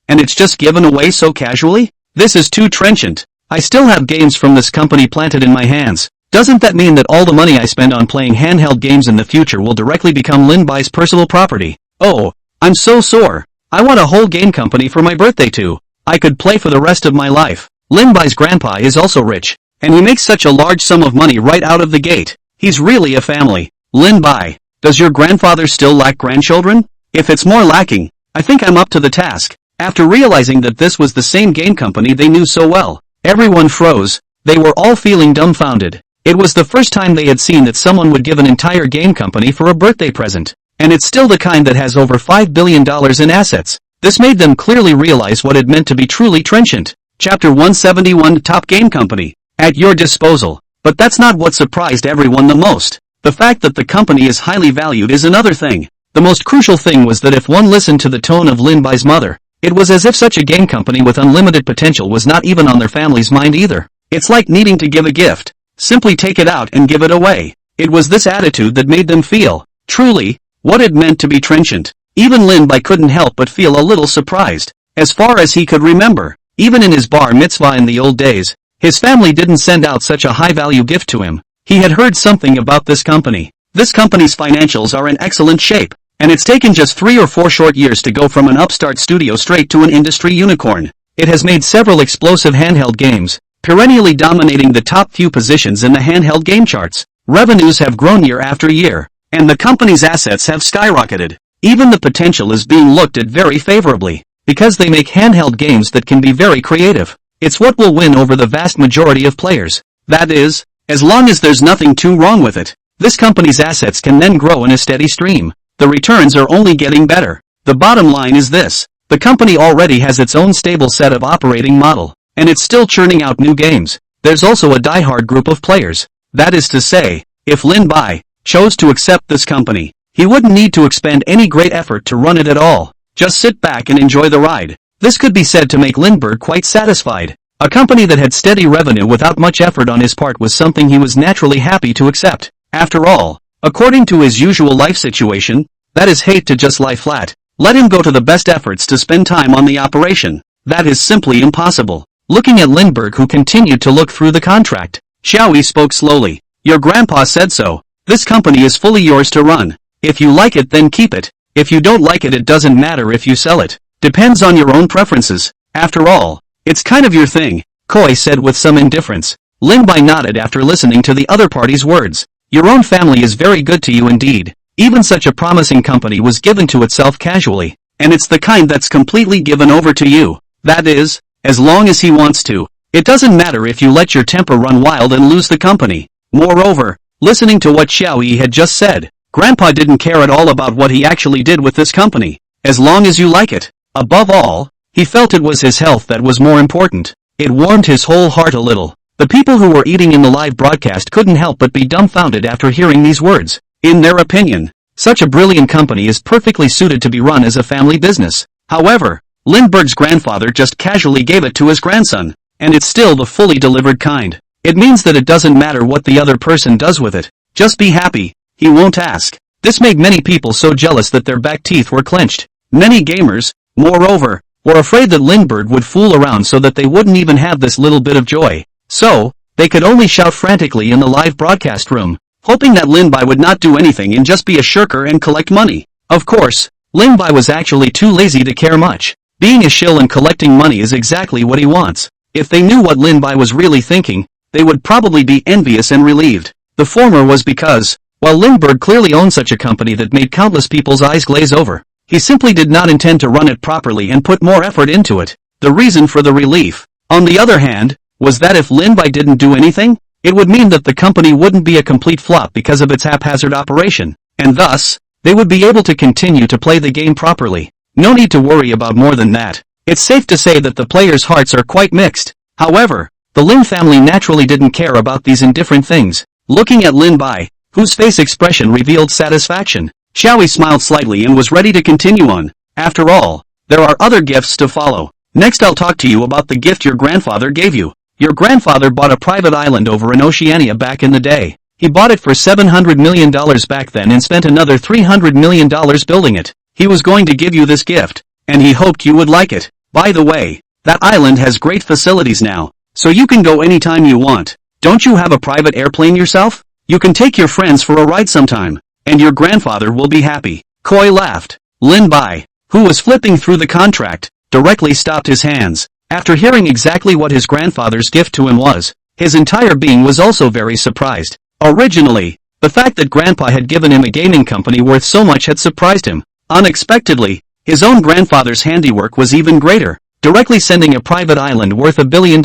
And it's just given away so casually? This is too trenchant. I still have games from this company planted in my hands. Doesn't that mean that all the money I spend on playing handheld games in the future will directly become Lin Bai's personal property? Oh, I'm so sore. I want a whole game company for my birthday too. I could play for the rest of my life. Lin Bai's grandpa is also rich, and he makes such a large sum of money right out of the gate. He's really a family. Lin Bai, does your grandfather still lack grandchildren? If it's more lacking, I think I'm up to the task. After realizing that this was the same game company they knew so well, everyone froze. They were all feeling dumbfounded. It was the first time they had seen that someone would give an entire game company for a birthday present. And it's still the kind that has over $5 billion in assets. This made them clearly realize what it meant to be truly trenchant. Chapter 171 Top Game Company. At your disposal. But that's not what surprised everyone the most. The fact that the company is highly valued is another thing. The most crucial thing was that if one listened to the tone of Lin Bai's mother, it was as if such a game company with unlimited potential was not even on their family's mind either. It's like needing to give a gift. Simply take it out and give it away. It was this attitude that made them feel, truly, what it meant to be trenchant. Even Lin Bai couldn't help but feel a little surprised. As far as he could remember, even in his bar mitzvah in the old days, his family didn't send out such a high-value gift to him. He had heard something about this company. This company's financials are in excellent shape, and it's taken just 3 or 4 short years to go from an upstart studio straight to an industry unicorn. It has made several explosive handheld games, perennially dominating the top few positions in the handheld game charts. Revenues have grown year after year, and the company's assets have skyrocketed. Even the potential is being looked at very favorably, because they make handheld games that can be very creative. It's what will win over the vast majority of players. That is, as long as there's nothing too wrong with it. This company's assets can then grow in a steady stream. The returns are only getting better. The bottom line is this: the company already has its own stable set of operating model, and it's still churning out new games. There's also a die-hard group of players. That is to say, if Lin Bai chose to accept this company, he wouldn't need to expend any great effort to run it at all. Just sit back and enjoy the ride. This could be said to make Lindbergh quite satisfied. A company that had steady revenue without much effort on his part was something he was naturally happy to accept. After all, according to his usual life situation, that is hate to just lie flat. Let him go to the best efforts to spend time on the operation. That is simply impossible. Looking at Lindbergh, who continued to look through the contract, Xiaoyi spoke slowly. Your grandpa said so. This company is fully yours to run. If you like it, then keep it. If you don't like it, it doesn't matter if you sell it. Depends on your own preferences. After all, it's kind of your thing, Koi said with some indifference. Lin Bai nodded after listening to the other party's words. Your own family is very good to you indeed. Even such a promising company was given to itself casually, and it's the kind that's completely given over to you. That is, as long as he wants to. It doesn't matter if you let your temper run wild and lose the company. Moreover, listening to what Xiaoyi had just said, Grandpa didn't care at all about what he actually did with this company. As long as you like it. Above all, he felt it was his health that was more important. It warmed his whole heart a little. The people who were eating in the live broadcast couldn't help but be dumbfounded after hearing these words. In their opinion, such a brilliant company is perfectly suited to be run as a family business. However, Lindbergh's grandfather just casually gave it to his grandson, and it's still the fully delivered kind. It means that it doesn't matter what the other person does with it. Just be happy. He won't ask. This made many people so jealous that their back teeth were clenched. Many gamers, moreover, were afraid that Lindbergh would fool around so that they wouldn't even have this little bit of joy. So, they could only shout frantically in the live broadcast room, hoping that Lin Bai would not do anything and just be a shirker and collect money. Of course, Lin Bai was actually too lazy to care much. Being a shill and collecting money is exactly what he wants. If they knew what Lin Bai was really thinking, they would probably be envious and relieved. The former was because, while Lindbergh clearly owned such a company that made countless people's eyes glaze over, he simply did not intend to run it properly and put more effort into it. The reason for the relief, on the other hand, was that if Lin Bai didn't do anything, it would mean that the company wouldn't be a complete flop because of its haphazard operation, and thus, they would be able to continue to play the game properly. No need to worry about more than that. It's safe to say that the players' hearts are quite mixed. However, the Lin family naturally didn't care about these indifferent things. Looking at Lin Bai, whose face expression revealed satisfaction, Xiaoyi smiled slightly and was ready to continue on. After all, there are other gifts to follow. Next I'll talk to you about the gift your grandfather gave you. Your grandfather bought a private island over in Oceania back in the day. He bought it for $700 million back then and spent another $300 million building it. He was going to give you this gift, and he hoped you would like it. By the way, that island has great facilities now, so you can go anytime you want. Don't you have a private airplane yourself? You can take your friends for a ride sometime, and your grandfather will be happy. Koi laughed. Lin Bai, who was flipping through the contract, directly stopped his hands. After hearing exactly what his grandfather's gift to him was, his entire being was also very surprised. Originally, the fact that Grandpa had given him a gaming company worth so much had surprised him. Unexpectedly, his own grandfather's handiwork was even greater, directly sending a private island worth $1 billion.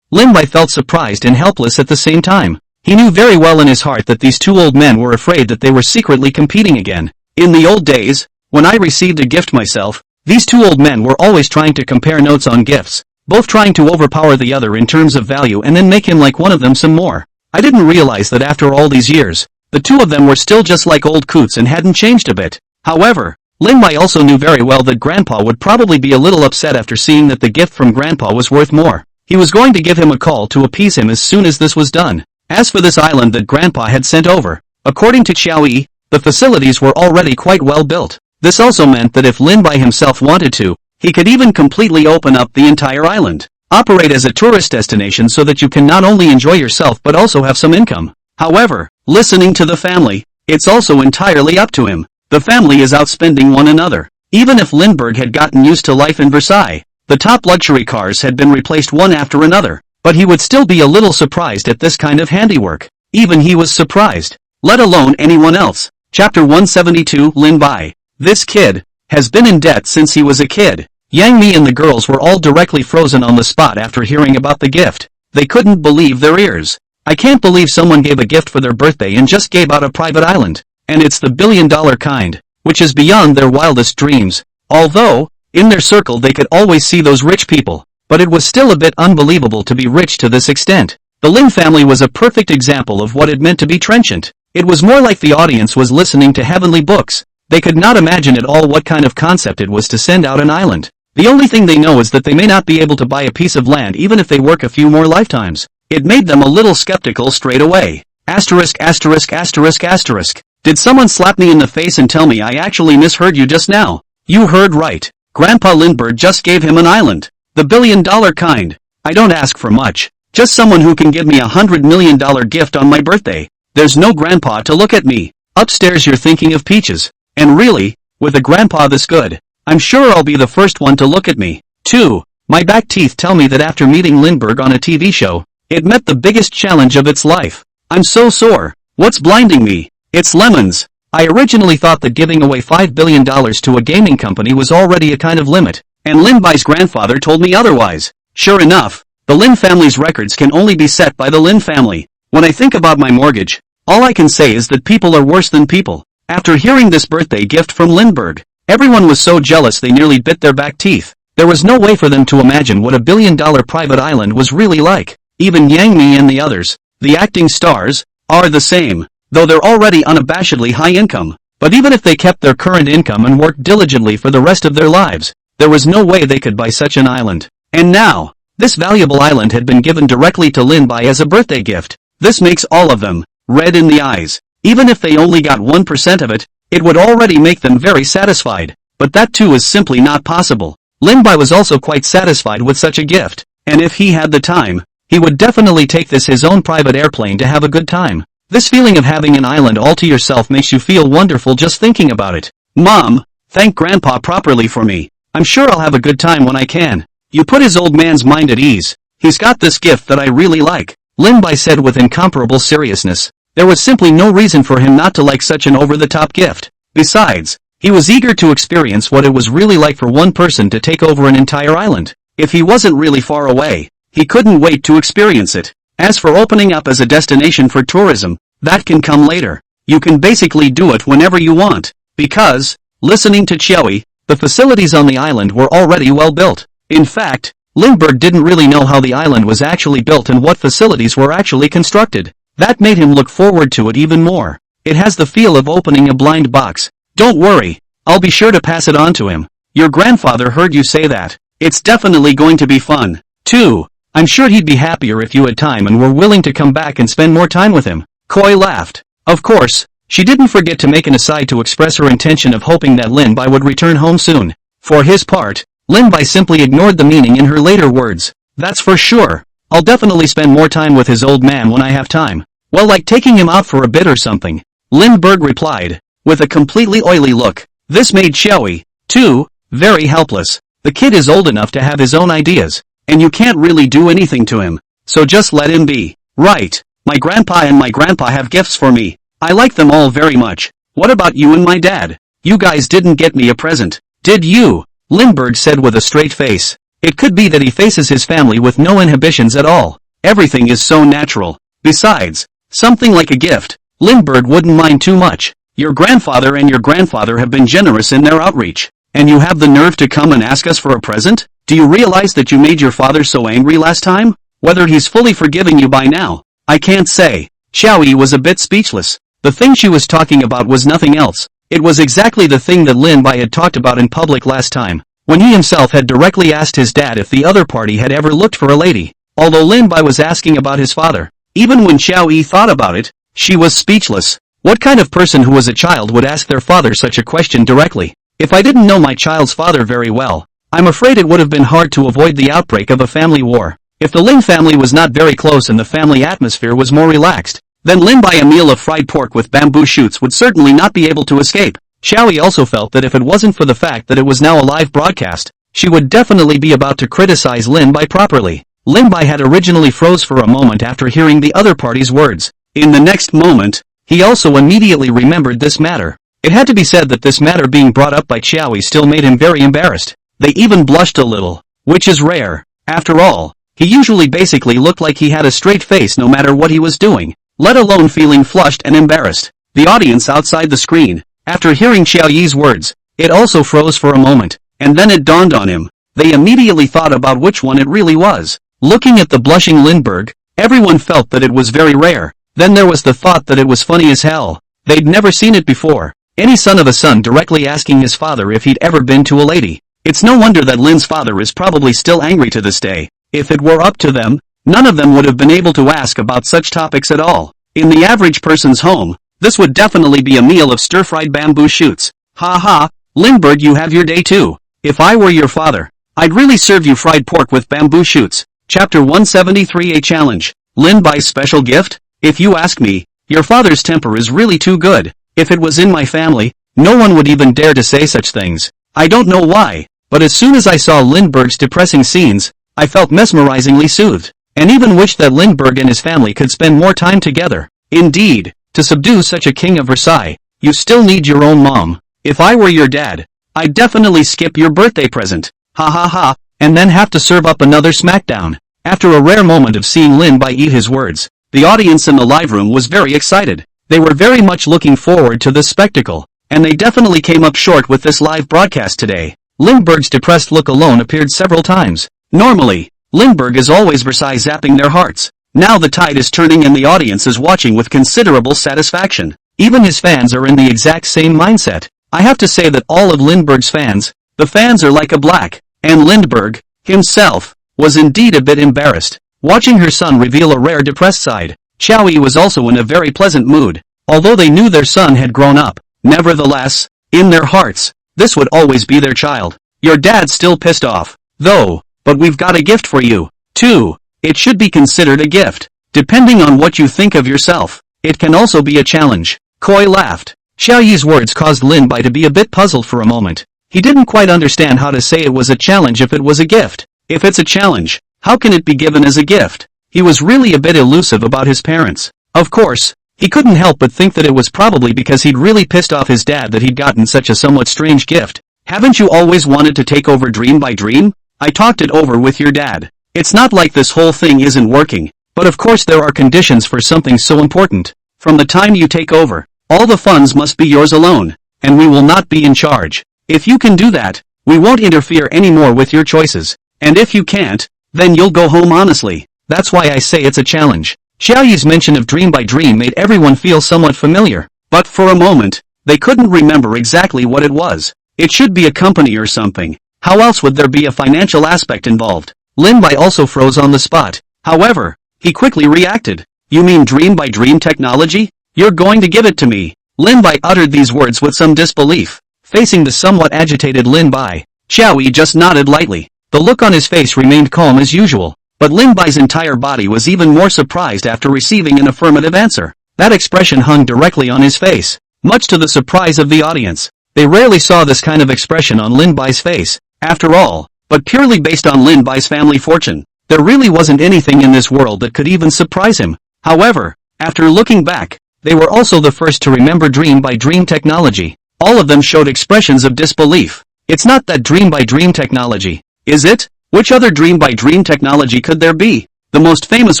Lin Bai felt surprised and helpless at the same time. He knew very well in his heart that these two old men were afraid that they were secretly competing again. In the old days, when I received a gift myself, these two old men were always trying to compare notes on gifts, both trying to overpower the other in terms of value and then make him like one of them some more. I didn't realize that after all these years, the two of them were still just like old coots and hadn't changed a bit. However, Lin Bai also knew very well that Grandpa would probably be a little upset after seeing that the gift from Grandpa was worth more. He was going to give him a call to appease him as soon as this was done. As for this island that Grandpa had sent over, according to Xiaoyi, the facilities were already quite well built. This also meant that if Lin Bai himself wanted to, he could even completely open up the entire island, operate as a tourist destination so that you can not only enjoy yourself but also have some income. However, listening to the family, it's also entirely up to him. The family is outspending one another. Even if Lindbergh had gotten used to life in Versailles, the top luxury cars had been replaced one after another, but he would still be a little surprised at this kind of handiwork. Even he was surprised, let alone anyone else. Chapter 172 Lin Bai. This kid has been in debt since he was a kid. Yang Mi and the girls were all directly frozen on the spot after hearing about the gift. They couldn't believe their ears. I can't believe someone gave a gift for their birthday and just gave out a private island. And it's the billion-dollar kind, which is beyond their wildest dreams. Although, in their circle they could always see those rich people, but it was still a bit unbelievable to be rich to this extent. The Lin family was a perfect example of what it meant to be trenchant. It was more like the audience was listening to heavenly books. They could not imagine at all what kind of concept it was to send out an island. The only thing they know is that they may not be able to buy a piece of land even if they work a few more lifetimes. It made them a little skeptical straight away. Asterisk asterisk asterisk asterisk. Did someone slap me in the face and tell me I actually misheard you just now? You heard right. Grandpa Lindbergh just gave him an island. The billion-dollar kind. I don't ask for much. Just someone who can give me $100 million gift on my birthday. There's no grandpa to look at me. Upstairs you're thinking of peaches. And really, with a grandpa this good, I'm sure I'll be the first one to look at me. 2. My back teeth tell me that after meeting Lindbergh on a TV show, it met the biggest challenge of its life. I'm so sore. What's blinding me? It's lemons. I originally thought that giving away $5 billion to a gaming company was already a kind of limit, and Lin Bai's grandfather told me otherwise. Sure enough, the Lin family's records can only be set by the Lin family. When I think about my mortgage, all I can say is that people are worse than people. After hearing this birthday gift from Lindbergh, everyone was so jealous they nearly bit their back teeth. There was no way for them to imagine what a billion-dollar private island was really like. Even Yang Mi and the others, the acting stars, are the same, though they're already unabashedly high income. But even if they kept their current income and worked diligently for the rest of their lives, there was no way they could buy such an island. And now, this valuable island had been given directly to Lin Bai as a birthday gift. This makes all of them red in the eyes. Even if they only got 1% of it, it would already make them very satisfied. But that too is simply not possible. Lin Bai was also quite satisfied with such a gift, and if he had the time, he would definitely take this his own private airplane to have a good time. This feeling of having an island all to yourself makes you feel wonderful just thinking about it. Mom, thank Grandpa properly for me. I'm sure I'll have a good time when I can. You put his old man's mind at ease. He's got this gift that I really like, Lin Bai said with incomparable seriousness. There was simply no reason for him not to like such an over-the-top gift. Besides, he was eager to experience what it was really like for one person to take over an entire island. If he wasn't really far away, he couldn't wait to experience it. As for opening up as a destination for tourism, that can come later. You can basically do it whenever you want. Because, listening to Xiaoyi, the facilities on the island were already well built. In fact, Lindbergh didn't really know how the island was actually built and what facilities were actually constructed. That made him look forward to it even more. It has the feel of opening a blind box. Don't worry, I'll be sure to pass it on to him. Your grandfather heard you say that. It's definitely going to be fun. 2. I'm sure he'd be happier if you had time and were willing to come back and spend more time with him. Koi laughed. Of course, she didn't forget to make an aside to express her intention of hoping that Lin Bai would return home soon. For his part, Lin Bai simply ignored the meaning in her later words. That's for sure. I'll definitely spend more time with his old man when I have time. Well, like taking him out for a bit or something, Lindbergh replied, with a completely oily look. This made Xiaoyi, too, very helpless. The kid is old enough to have his own ideas, and you can't really do anything to him, so just let him be. Right, my grandpa and my grandpa have gifts for me. I like them all very much. What about you and my dad? You guys didn't get me a present, did you? Lindbergh said with a straight face. It could be that he faces his family with no inhibitions at all. Everything is so natural. Besides, something like a gift, Lindbergh wouldn't mind too much. Your grandfather and your grandfather have been generous in their outreach, and you have the nerve to come and ask us for a present? Do you realize that you made your father so angry last time? Whether he's fully forgiving you by now, I can't say. Xiaoyi was a bit speechless. The thing she was talking about was nothing else It was exactly the thing that Lin Bai had talked about in public last time, when he himself had directly asked his dad if the other party had ever looked for a lady. Although Lin Bai was asking about his father, even when Xiao Yi thought about it, she was speechless. What kind of person who was a child would ask their father such a question directly? If I didn't know my child's father very well, I'm afraid it would have been hard to avoid the outbreak of a family war. If the Lin family was not very close and the family atmosphere was more relaxed, then Lin Bai a meal of fried pork with bamboo shoots would certainly not be able to escape. Xiao Yi also felt that if it wasn't for the fact that it was now a live broadcast, she would definitely be about to criticize Lin Bai properly. Lin Bai had originally froze for a moment after hearing the other party's words. In the next moment, he also immediately remembered this matter. It had to be said that this matter being brought up by Xiao Yi still made him very embarrassed. They even blushed a little, which is rare. After all, he usually basically looked like he had a straight face no matter what he was doing, let alone feeling flushed and embarrassed. The audience outside the screen, after hearing Xiao Yi's words, it also froze for a moment, and then it dawned on him. They immediately thought about which one it really was. Looking at the blushing Lindbergh, everyone felt that it was very rare. Then there was the thought that it was funny as hell. They'd never seen it before. Any son of a son directly asking his father if he'd ever been to a lady. It's no wonder that Lin's father is probably still angry to this day. If it were up to them, none of them would have been able to ask about such topics at all. In the average person's home, this would definitely be a meal of stir-fried bamboo shoots. Ha ha, Lindbergh, you have your day too. If I were your father, I'd really serve you fried pork with bamboo shoots. Chapter 173, a challenge. Lin Bai's special gift? If you ask me, your father's temper is really too good. If it was in my family, no one would even dare to say such things. I don't know why, but as soon as I saw Lindbergh's depressing scenes, I felt mesmerizingly soothed, and even wished that Lindbergh and his family could spend more time together. Indeed, to subdue such a king of Versailles, you still need your own mom. If I were your dad, I'd definitely skip your birthday present. Ha ha ha, and then have to serve up another smackdown. After a rare moment of seeing Lin Bai eat his words, the audience in the live room was very excited. They were very much looking forward to this spectacle, and they definitely came up short with this live broadcast today. Lindbergh's depressed look alone appeared several times. Normally, Lindbergh is always Versailles zapping their hearts. Now the tide is turning and the audience is watching with considerable satisfaction. Even his fans are in the exact same mindset. I have to say that all of Lindbergh's fans, the fans are like a black, and Lindbergh, himself, was indeed a bit embarrassed. Watching her son reveal a rare depressed side, Xiao Yi was also in a very pleasant mood. Although they knew their son had grown up, nevertheless, in their hearts, this would always be their child. Your dad's still pissed off, though, but we've got a gift for you, too. It should be considered a gift. Depending on what you think of yourself, it can also be a challenge. Koi laughed. Xiao Yi's words caused Lin Bai to be a bit puzzled for a moment. He didn't quite understand how to say it was a challenge if it was a gift. If it's a challenge, how can it be given as a gift? He was really a bit elusive about his parents. Of course, he couldn't help but think that it was probably because he'd really pissed off his dad that he'd gotten such a somewhat strange gift. Haven't you always wanted to take over Dream by Dream? I talked it over with your dad. It's not like this whole thing isn't working, but of course there are conditions for something so important. From the time you take over, all the funds must be yours alone, and we will not be in charge. If you can do that, we won't interfere anymore with your choices. And if you can't, then you'll go home honestly. That's why I say it's a challenge. Xiao Yi's mention of Dream by Dream made everyone feel somewhat familiar, but for a moment, they couldn't remember exactly what it was. It should be a company or something. How else would there be a financial aspect involved? Lin Bai also froze on the spot. However, he quickly reacted. You mean Dream by Dream technology? You're going to give it to me. Lin Bai uttered these words with some disbelief. Facing the somewhat agitated Lin Bai, Xiao Yi just nodded lightly. The look on his face remained calm as usual, but Lin Bai's entire body was even more surprised after receiving an affirmative answer. That expression hung directly on his face, much to the surprise of the audience. They rarely saw this kind of expression on Lin Bai's face. After all, but purely based on Lin Bai's family fortune, there really wasn't anything in this world that could even surprise him. However, after looking back, they were also the first to remember Dream by Dream technology. All of them showed expressions of disbelief. It's not that Dream by Dream technology, is it? Which other Dream by Dream technology could there be? The most famous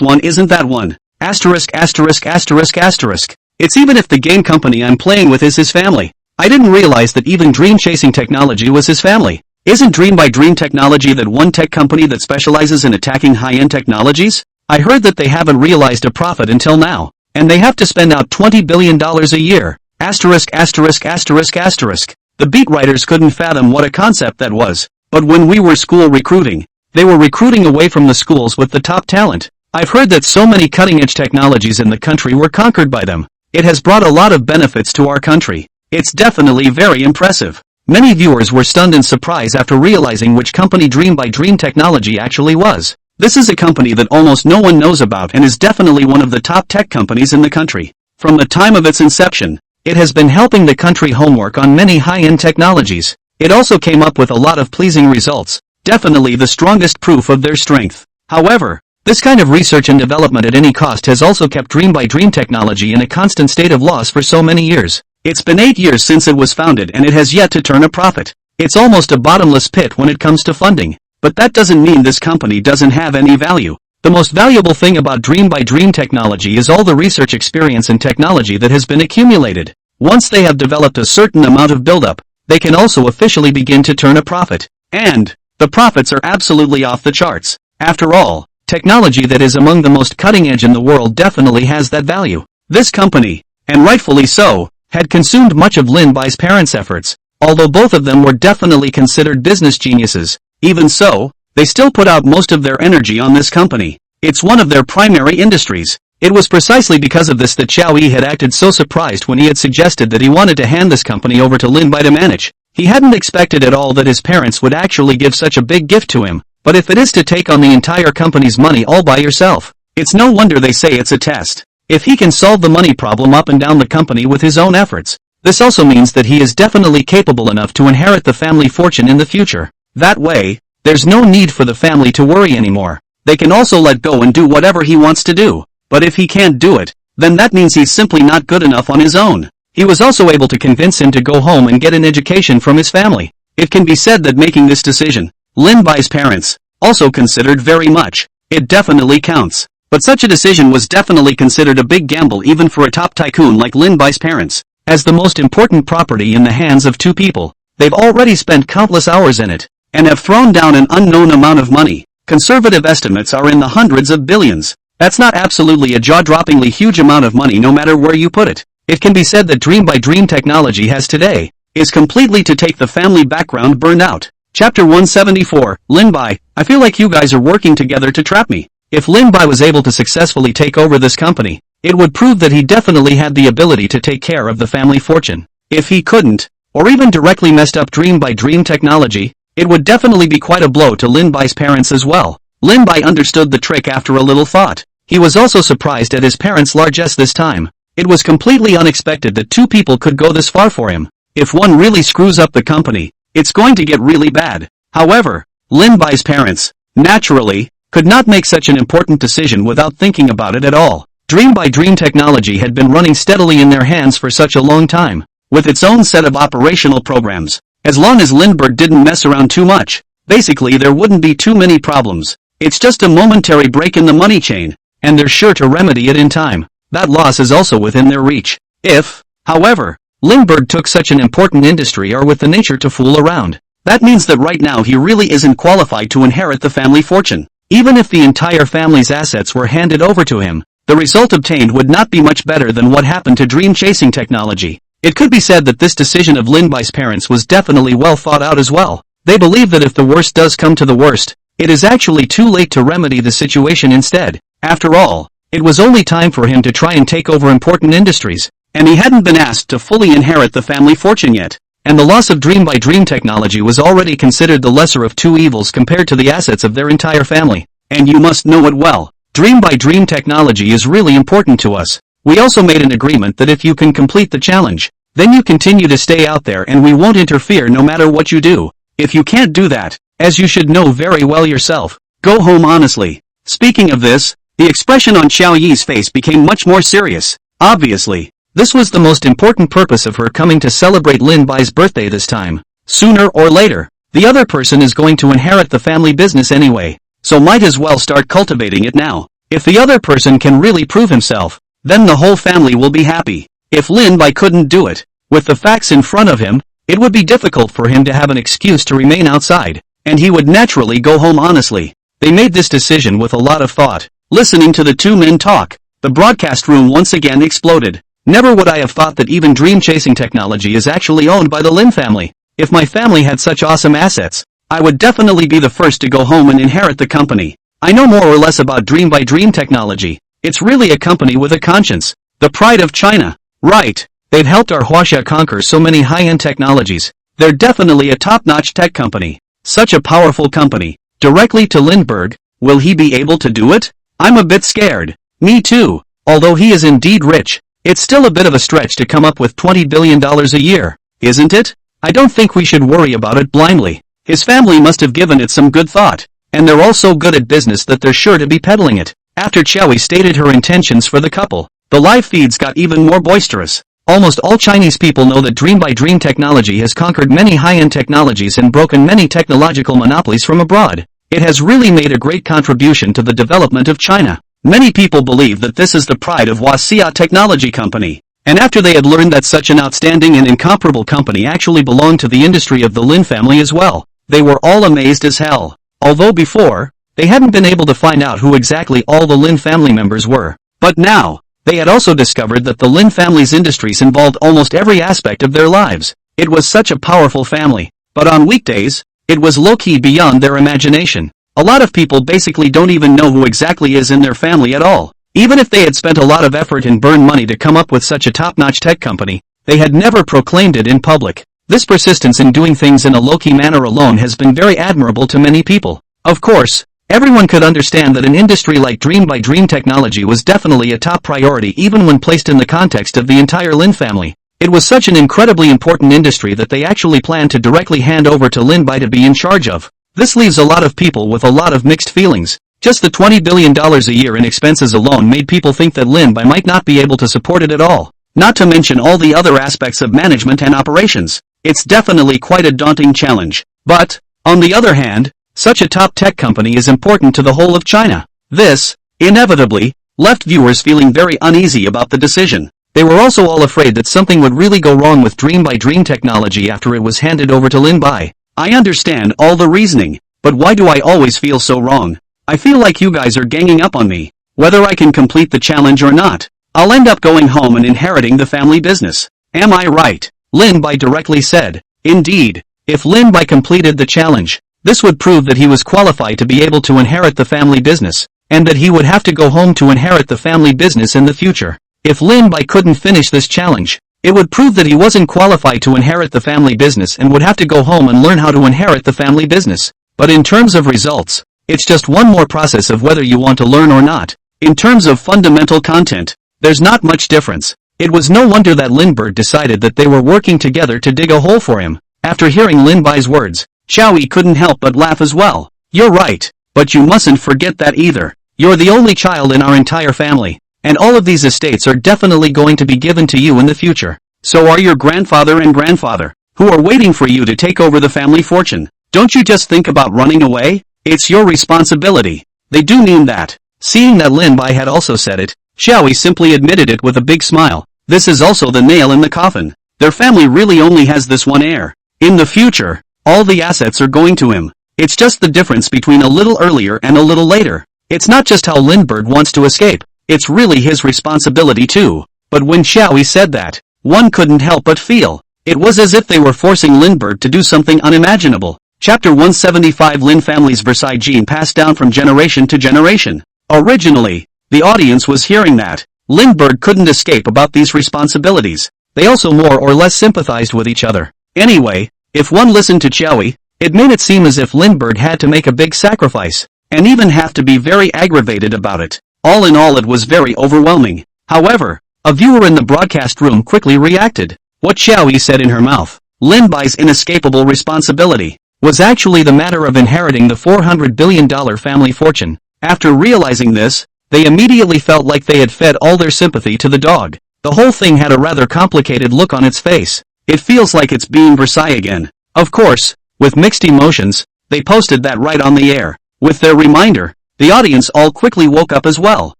one isn't that one. Asterisk asterisk asterisk asterisk. It's even if the game company I'm playing with is his family. I didn't realize that even dream chasing technology was his family. Isn't Dream by Dream technology that one tech company that specializes in attacking high-end technologies? I heard that they haven't realized a profit until now, and they have to spend out $20 billion a year. Asterisk asterisk asterisk asterisk. The beat writers couldn't fathom what a concept that was. But when we were school recruiting, they were recruiting away from the schools with the top talent. I've heard that so many cutting-edge technologies in the country were conquered by them. It has brought a lot of benefits to our country. It's definitely very impressive. Many viewers were stunned in surprise after realizing which company Dream by Dream Technology actually was. This is a company that almost no one knows about and is definitely one of the top tech companies in the country. From the time of its inception, it has been helping the country homework on many high-end technologies. It also came up with a lot of pleasing results, definitely the strongest proof of their strength. However, this kind of research and development at any cost has also kept Dream by Dream Technology in a constant state of loss for so many years. It's been 8 years since it was founded and it has yet to turn a profit. It's almost a bottomless pit when it comes to funding. But that doesn't mean this company doesn't have any value. The most valuable thing about Dream by Dream Technology is all the research experience and technology that has been accumulated. Once they have developed a certain amount of buildup, they can also officially begin to turn a profit. And the profits are absolutely off the charts. After all, technology that is among the most cutting edge in the world definitely has that value. This company, and rightfully so, had consumed much of Lin Bai's parents' efforts. Although both of them were definitely considered business geniuses, even so, they still put out most of their energy on this company. It's one of their primary industries. It was precisely because of this that Xiao Yi had acted so surprised when he had suggested that he wanted to hand this company over to Lin Bai to manage. He hadn't expected at all that his parents would actually give such a big gift to him, but if it is to take on the entire company's money all by yourself, it's no wonder they say it's a test. If he can solve the money problem up and down the company with his own efforts, this also means that he is definitely capable enough to inherit the family fortune in the future. That way, there's no need for the family to worry anymore. They can also let go and do whatever he wants to do. But if he can't do it, then that means he's simply not good enough on his own. He was also able to convince him to go home and get an education from his family. It can be said that making this decision, Lin Bai's parents also considered very much. It definitely counts. But such a decision was definitely considered a big gamble even for a top tycoon like Lin Bai's parents. As the most important property in the hands of two people, they've already spent countless hours in it, and have thrown down an unknown amount of money. Conservative estimates are in the hundreds of billions. That's not absolutely a jaw-droppingly huge amount of money no matter where you put it. It can be said that Dream by Dream Technology has today is completely to take the family background burned out. Chapter 174, Lin Bai, I feel like you guys are working together to trap me. If Lin Bai was able to successfully take over this company, it would prove that he definitely had the ability to take care of the family fortune. If he couldn't, or even directly messed up Dream by Dream Technology, it would definitely be quite a blow to Lin Bai's parents as well. Lin Bai understood the trick after a little thought. He was also surprised at his parents' largesse this time. It was completely unexpected that two people could go this far for him. If one really screws up the company, it's going to get really bad. However, Lin Bai's parents, naturally, could not make such an important decision without thinking about it at all. Dream by Dream Technology had been running steadily in their hands for such a long time, with its own set of operational programs. As long as Lindbergh didn't mess around too much, basically there wouldn't be too many problems. It's just a momentary break in the money chain, and they're sure to remedy it in time. That loss is also within their reach. If, however, Lindbergh took such an important industry or with the nature to fool around, that means that right now he really isn't qualified to inherit the family fortune. Even if the entire family's assets were handed over to him, the result obtained would not be much better than what happened to Dream Chasing Technology. It could be said that this decision of Lin Bai's parents was definitely well thought out as well. They believe that if the worst does come to the worst, it is actually too late to remedy the situation instead. After all, it was only time for him to try and take over important industries, and he hadn't been asked to fully inherit the family fortune yet. And the loss of Dream by Dream Technology was already considered the lesser of two evils compared to the assets of their entire family. And you must know it well. Dream by Dream Technology is really important to us. We also made an agreement that if you can complete the challenge, then you continue to stay out there and we won't interfere no matter what you do. If you can't do that, as you should know very well yourself, go home honestly. Speaking of this, the expression on Xiao Yi's face became much more serious. Obviously, this was the most important purpose of her coming to celebrate Lin Bai's birthday this time. Sooner or later, the other person is going to inherit the family business anyway, so might as well start cultivating it now. If the other person can really prove himself, then the whole family will be happy. If Lin Bai couldn't do it, with the facts in front of him, it would be difficult for him to have an excuse to remain outside, and he would naturally go home honestly. They made this decision with a lot of thought. Listening to the two men talk, the broadcast room once again exploded. Never would I have thought that even dream-chasing technology is actually owned by the Lin family. If my family had such awesome assets, I would definitely be the first to go home and inherit the company. I know more or less about Dream by Dream technology. It's really a company with a conscience. The pride of China. Right. They've helped our Huaxia conquer so many high-end technologies. They're definitely a top-notch tech company. Such a powerful company. Directly to Lindbergh. Will he be able to do it? I'm a bit scared. Me too. Although he is indeed rich, it's still a bit of a stretch to come up with $20 billion a year, isn't it? I don't think we should worry about it blindly. His family must have given it some good thought. And they're all so good at business that they're sure to be peddling it. After Chowie stated her intentions for the couple, the live feeds got even more boisterous. Almost all Chinese people know that Dream by Dream technology has conquered many high-end technologies and broken many technological monopolies from abroad. It has really made a great contribution to the development of China. Many people believe that this is the pride of Huaxia Technology Company. And after they had learned that such an outstanding and incomparable company actually belonged to the industry of the Lin family as well, they were all amazed as hell. Although before, they hadn't been able to find out who exactly all the Lin family members were. But now, they had also discovered that the Lin family's industries involved almost every aspect of their lives. It was such a powerful family. But on weekdays, it was low-key beyond their imagination. A lot of people basically don't even know who exactly is in their family at all. Even if they had spent a lot of effort and burned money to come up with such a top-notch tech company, they had never proclaimed it in public. This persistence in doing things in a low-key manner alone has been very admirable to many people. Of course, everyone could understand that an industry like Dream by Dream technology was definitely a top priority even when placed in the context of the entire Lin family. It was such an incredibly important industry that they actually planned to directly hand over to Lin Bai to be in charge of. This leaves a lot of people with a lot of mixed feelings. Just the $20 billion a year in expenses alone made people think that Lin Bai might not be able to support it at all. Not to mention all the other aspects of management and operations. It's definitely quite a daunting challenge. But, on the other hand, such a top tech company is important to the whole of China. This, inevitably, left viewers feeling very uneasy about the decision. They were also all afraid that something would really go wrong with Dream by Dream technology after it was handed over to Lin Bai. I understand all the reasoning, but why do I always feel so wrong? I feel like you guys are ganging up on me. Whether I can complete the challenge or not, I'll end up going home and inheriting the family business. Am I right? Lin Bai directly said. Indeed, if Lin Bai completed the challenge, this would prove that he was qualified to be able to inherit the family business, and that he would have to go home to inherit the family business in the future. If Lin Bai couldn't finish this challenge, it would prove that he wasn't qualified to inherit the family business and would have to go home and learn how to inherit the family business. But in terms of results, it's just one more process of whether you want to learn or not. In terms of fundamental content, there's not much difference. It was no wonder that Lindbergh decided that they were working together to dig a hole for him. After hearing Lin Bai's words, Chowie couldn't help but laugh as well. You're right, but you mustn't forget that either. You're the only child in our entire family, and all of these estates are definitely going to be given to you in the future. So are your grandfather and grandfather, who are waiting for you to take over the family fortune. Don't you just think about running away? It's your responsibility. They do mean that. Seeing that Lin Bai had also said it, Chowie simply admitted it with a big smile. This is also the nail in the coffin. Their family really only has this one heir. In the future, all the assets are going to him. It's just the difference between a little earlier and a little later. It's not just how Lindbergh wants to escape, it's really his responsibility too. But when Chowie said that, one couldn't help but feel. It was as if they were forcing Lindbergh to do something unimaginable. Chapter 175 Lin family's Versailles gene passed down from generation to generation. Originally, the audience was hearing that Lindbergh couldn't escape about these responsibilities. They also more or less sympathized with each other. Anyway, if one listened to Chowie, it made it seem as if Lindbergh had to make a big sacrifice, and even have to be very aggravated about it. All in all, it was very overwhelming. However, a viewer in the broadcast room quickly reacted. What Chowie said in her mouth, Lin Bai's inescapable responsibility, was actually the matter of inheriting the $400 billion family fortune. After realizing this, they immediately felt like they had fed all their sympathy to the dog. The whole thing had a rather complicated look on its face. It feels like it's being Versailles again. Of course, with mixed emotions, they posted that right on the air. With their reminder, the audience all quickly woke up as well,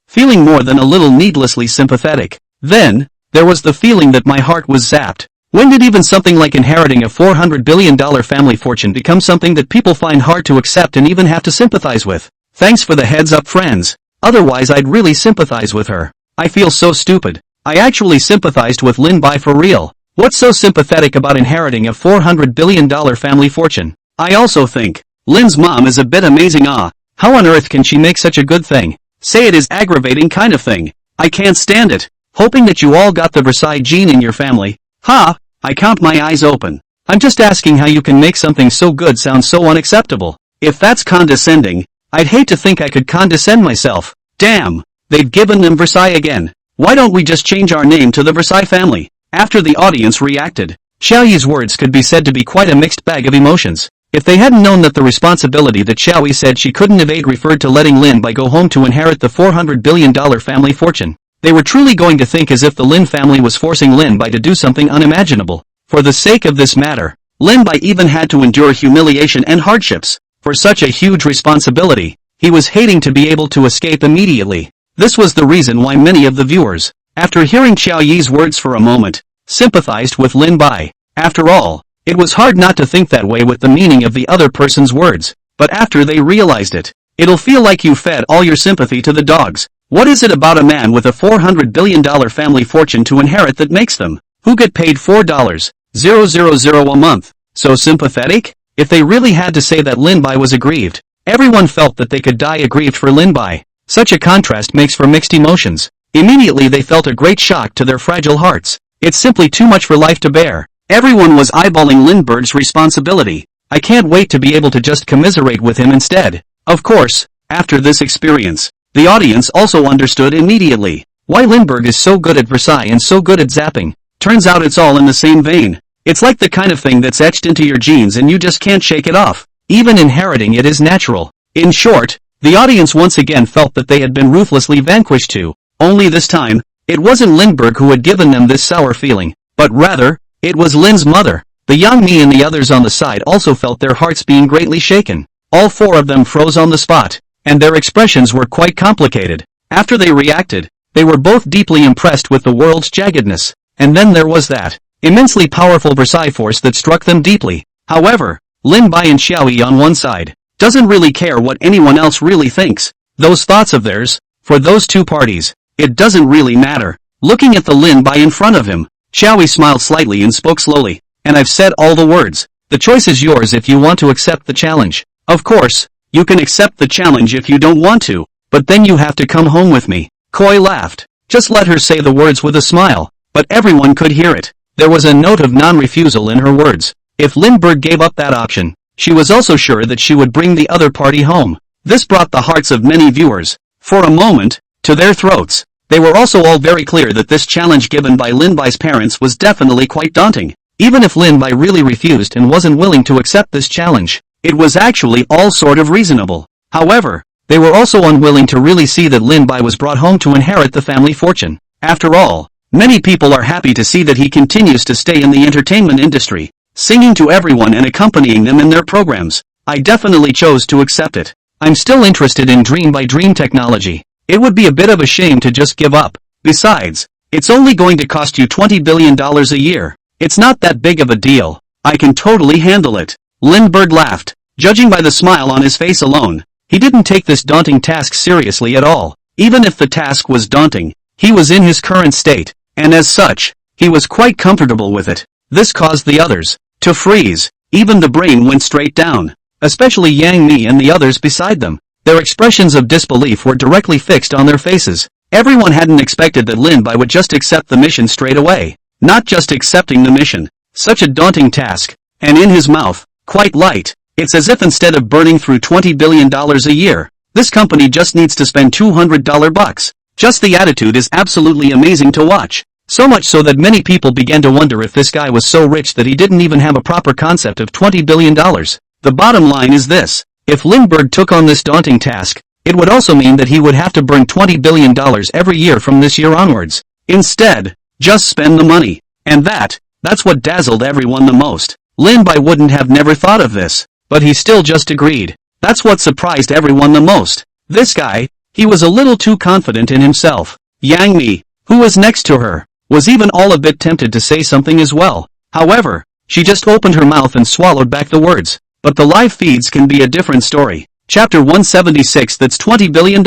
feeling more than a little needlessly sympathetic. Then, there was the feeling that my heart was zapped. When did even something like inheriting a $400 billion family fortune become something that people find hard to accept and even have to sympathize with? Thanks for the heads up, friends. Otherwise I'd really sympathize with her. I feel so stupid. I actually sympathized with Lin Bai for real. What's so sympathetic about inheriting a $400 billion family fortune? I also think Lin's mom is a bit amazing. How on earth can she make such a good thing? Say it is aggravating kind of thing. I can't stand it. Hoping that you all got the Versailles gene in your family. Ha! I count my eyes open. I'm just asking how you can make something so good sound so unacceptable. If that's condescending, I'd hate to think I could condescend myself. Damn! They've given them Versailles again. Why don't we just change our name to the Versailles family? After the audience reacted, Xiaoyi's words could be said to be quite a mixed bag of emotions. If they hadn't known that the responsibility that Xiaoyi said she couldn't evade referred to letting Lin Bai go home to inherit the $400 billion family fortune, they were truly going to think as if the Lin family was forcing Lin Bai to do something unimaginable. For the sake of this matter, Lin Bai even had to endure humiliation and hardships. For such a huge responsibility, he was hating to be able to escape immediately. This was the reason why many of the viewers, after hearing Xiaoyi's words for a moment, sympathized with Lin Bai. After all, it was hard not to think that way with the meaning of the other person's words, but after they realized it, it'll feel like you fed all your sympathy to the dogs. What is it about a man with a $400 billion family fortune to inherit that makes them, who get paid $4,000 a month, so sympathetic? If they really had to say that Lin Bai was aggrieved, everyone felt that they could die aggrieved for Lin Bai. Such a contrast makes for mixed emotions. Immediately they felt a great shock to their fragile hearts. It's simply too much for life to bear. Everyone was eyeballing Lindbergh's responsibility. I can't wait to be able to just commiserate with him instead. Of course, after this experience, the audience also understood immediately why Lindbergh is so good at Versailles and so good at zapping. Turns out it's all in the same vein. It's like the kind of thing that's etched into your genes and you just can't shake it off. Even inheriting it is natural. In short, the audience once again felt that they had been ruthlessly vanquished too. Only this time, it wasn't Lindbergh who had given them this sour feeling, but rather, it was Lin's mother. The young me and the others on the side also felt their hearts being greatly shaken. All four of them froze on the spot, and their expressions were quite complicated. After they reacted, they were both deeply impressed with the world's jaggedness, and then there was that immensely powerful Versailles force that struck them deeply. However, Lin Bai and Xiaoyi on one side doesn't really care what anyone else really thinks. Those thoughts of theirs, for those two parties, it doesn't really matter. Looking at the Lin Bai in front of him, Xiaoyi smiled slightly and spoke slowly. And I've said all the words. The choice is yours if you want to accept the challenge. Of course, you can accept the challenge if you don't want to, but then you have to come home with me. Koi laughed. Just let her say the words with a smile. But everyone could hear it. There was a note of non-refusal in her words. If Lindbergh gave up that option, she was also sure that she would bring the other party home. This brought the hearts of many viewers, for a moment, to their throats. They were also all very clear that this challenge given by Lin Bai's parents was definitely quite daunting. Even if Lin Bai really refused and wasn't willing to accept this challenge, it was actually all sort of reasonable. However, they were also unwilling to really see that Lin Bai was brought home to inherit the family fortune. After all, many people are happy to see that he continues to stay in the entertainment industry, singing to everyone and accompanying them in their programs. I definitely chose to accept it. I'm still interested in Dream by Dream technology. It would be a bit of a shame to just give up. Besides, it's only going to cost you $20 billion a year. It's not that big of a deal. I can totally handle it. Lindbergh laughed. Judging by the smile on his face alone, he didn't take this daunting task seriously at all. Even if the task was daunting, he was in his current state, and as such, he was quite comfortable with it. This caused the others to freeze. Even the brain went straight down, especially Yang Mi and the others beside them. Their expressions of disbelief were directly fixed on their faces. Everyone hadn't expected that Lin Bai would just accept the mission straight away. Not just accepting the mission. Such a daunting task. And in his mouth, quite light. It's as if instead of burning through $20 billion a year, this company just needs to spend $200 bucks. Just the attitude is absolutely amazing to watch. So much so that many people began to wonder if this guy was so rich that he didn't even have a proper concept of $20 billion. The bottom line is this. If Lindbergh took on this daunting task, it would also mean that he would have to burn $20 billion every year from this year onwards. Instead, just spend the money. And that's what dazzled everyone the most. Lin Bai wouldn't have never thought of this, but he still just agreed. That's what surprised everyone the most. This guy, he was a little too confident in himself. Yang Mi, who was next to her, was even all a bit tempted to say something as well. However, she just opened her mouth and swallowed back the words. But the live feeds can be a different story. Chapter 176. That's $20 billion.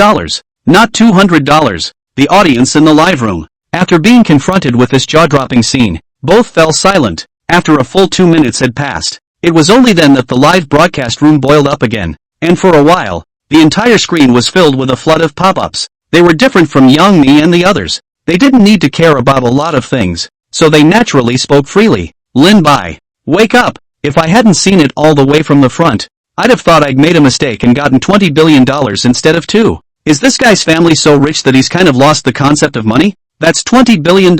Not $200. The audience in the live room. After being confronted with this jaw-dropping scene, both fell silent. After a full 2 minutes had passed, it was only then that the live broadcast room boiled up again, and for a while, the entire screen was filled with a flood of pop-ups. They were different from Yang Mi and the others. They didn't need to care about a lot of things, so they naturally spoke freely. Lin Bai, wake up! If I hadn't seen it all the way from the front, I'd have thought I'd made a mistake and gotten $20 billion instead of 2. Is this guy's family so rich that he's kind of lost the concept of money? That's $20 billion.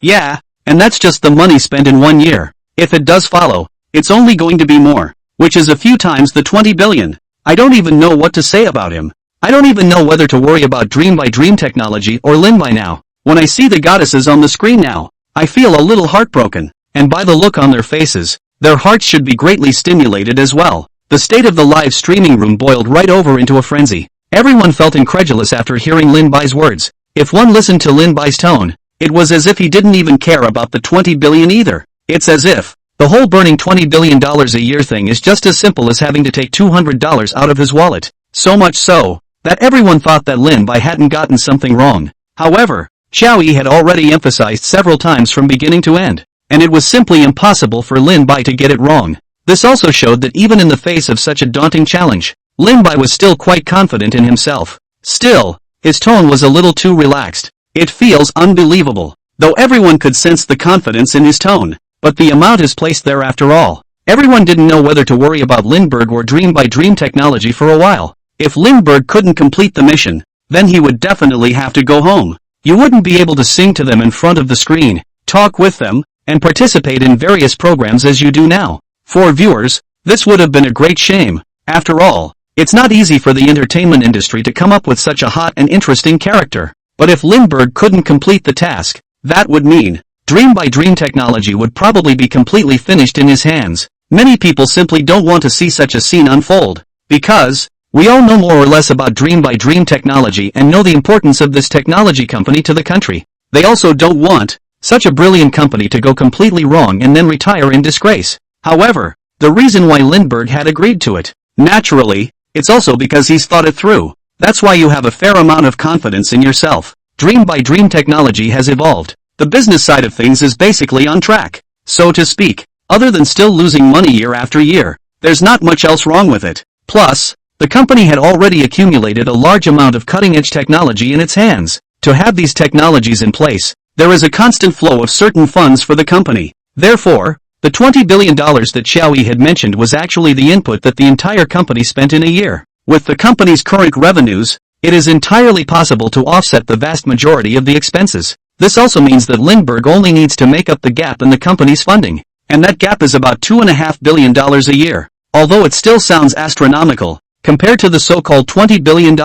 Yeah, and that's just the money spent in 1 year. If it does follow, it's only going to be more, which is a few times the 20 billion. I don't even know what to say about him. I don't even know whether to worry about Dream by Dream technology or Lin Bai now. When I see the goddesses on the screen now, I feel a little heartbroken, and by the look on their faces, their hearts should be greatly stimulated as well. The state of the live streaming room boiled right over into a frenzy. Everyone felt incredulous after hearing Lin Bai's words. If one listened to Lin Bai's tone, it was as if he didn't even care about the 20 billion either. It's as if the whole burning $20 billion a year thing is just as simple as having to take $200 out of his wallet. So much so, that everyone thought that Lin Bai hadn't gotten something wrong. However, Xiao Yi had already emphasized several times from beginning to end, and it was simply impossible for Lin Bai to get it wrong. This also showed that even in the face of such a daunting challenge, Lin Bai was still quite confident in himself. Still, his tone was a little too relaxed. It feels unbelievable, though everyone could sense the confidence in his tone. But the amount is placed there after all. Everyone didn't know whether to worry about Lindbergh or Dream by Dream technology for a while. If Lindbergh couldn't complete the mission, then he would definitely have to go home. You wouldn't be able to sing to them in front of the screen, talk with them, and participate in various programs as you do now. For viewers, this would have been a great shame. After all, it's not easy for the entertainment industry to come up with such a hot and interesting character. But if Lindbergh couldn't complete the task, that would mean Dream by Dream technology would probably be completely finished in his hands. Many people simply don't want to see such a scene unfold, because we all know more or less about Dream by Dream technology and know the importance of this technology company to the country. They also don't want such a brilliant company to go completely wrong and then retire in disgrace. However, the reason why Lindbergh had agreed to it, naturally, it's also because he's thought it through. That's why you have a fair amount of confidence in yourself. Dream by Dream technology has evolved. The business side of things is basically on track, so to speak. Other than still losing money year after year, there's not much else wrong with it. Plus, the company had already accumulated a large amount of cutting-edge technology in its hands. To have these technologies in place, there is a constant flow of certain funds for the company. Therefore, the $20 billion that Xiao Yi had mentioned was actually the input that the entire company spent in a year. With the company's current revenues, it is entirely possible to offset the vast majority of the expenses. This also means that Lindbergh only needs to make up the gap in the company's funding, and that gap is about $2.5 billion a year. Although it still sounds astronomical, compared to the so-called $20 billion,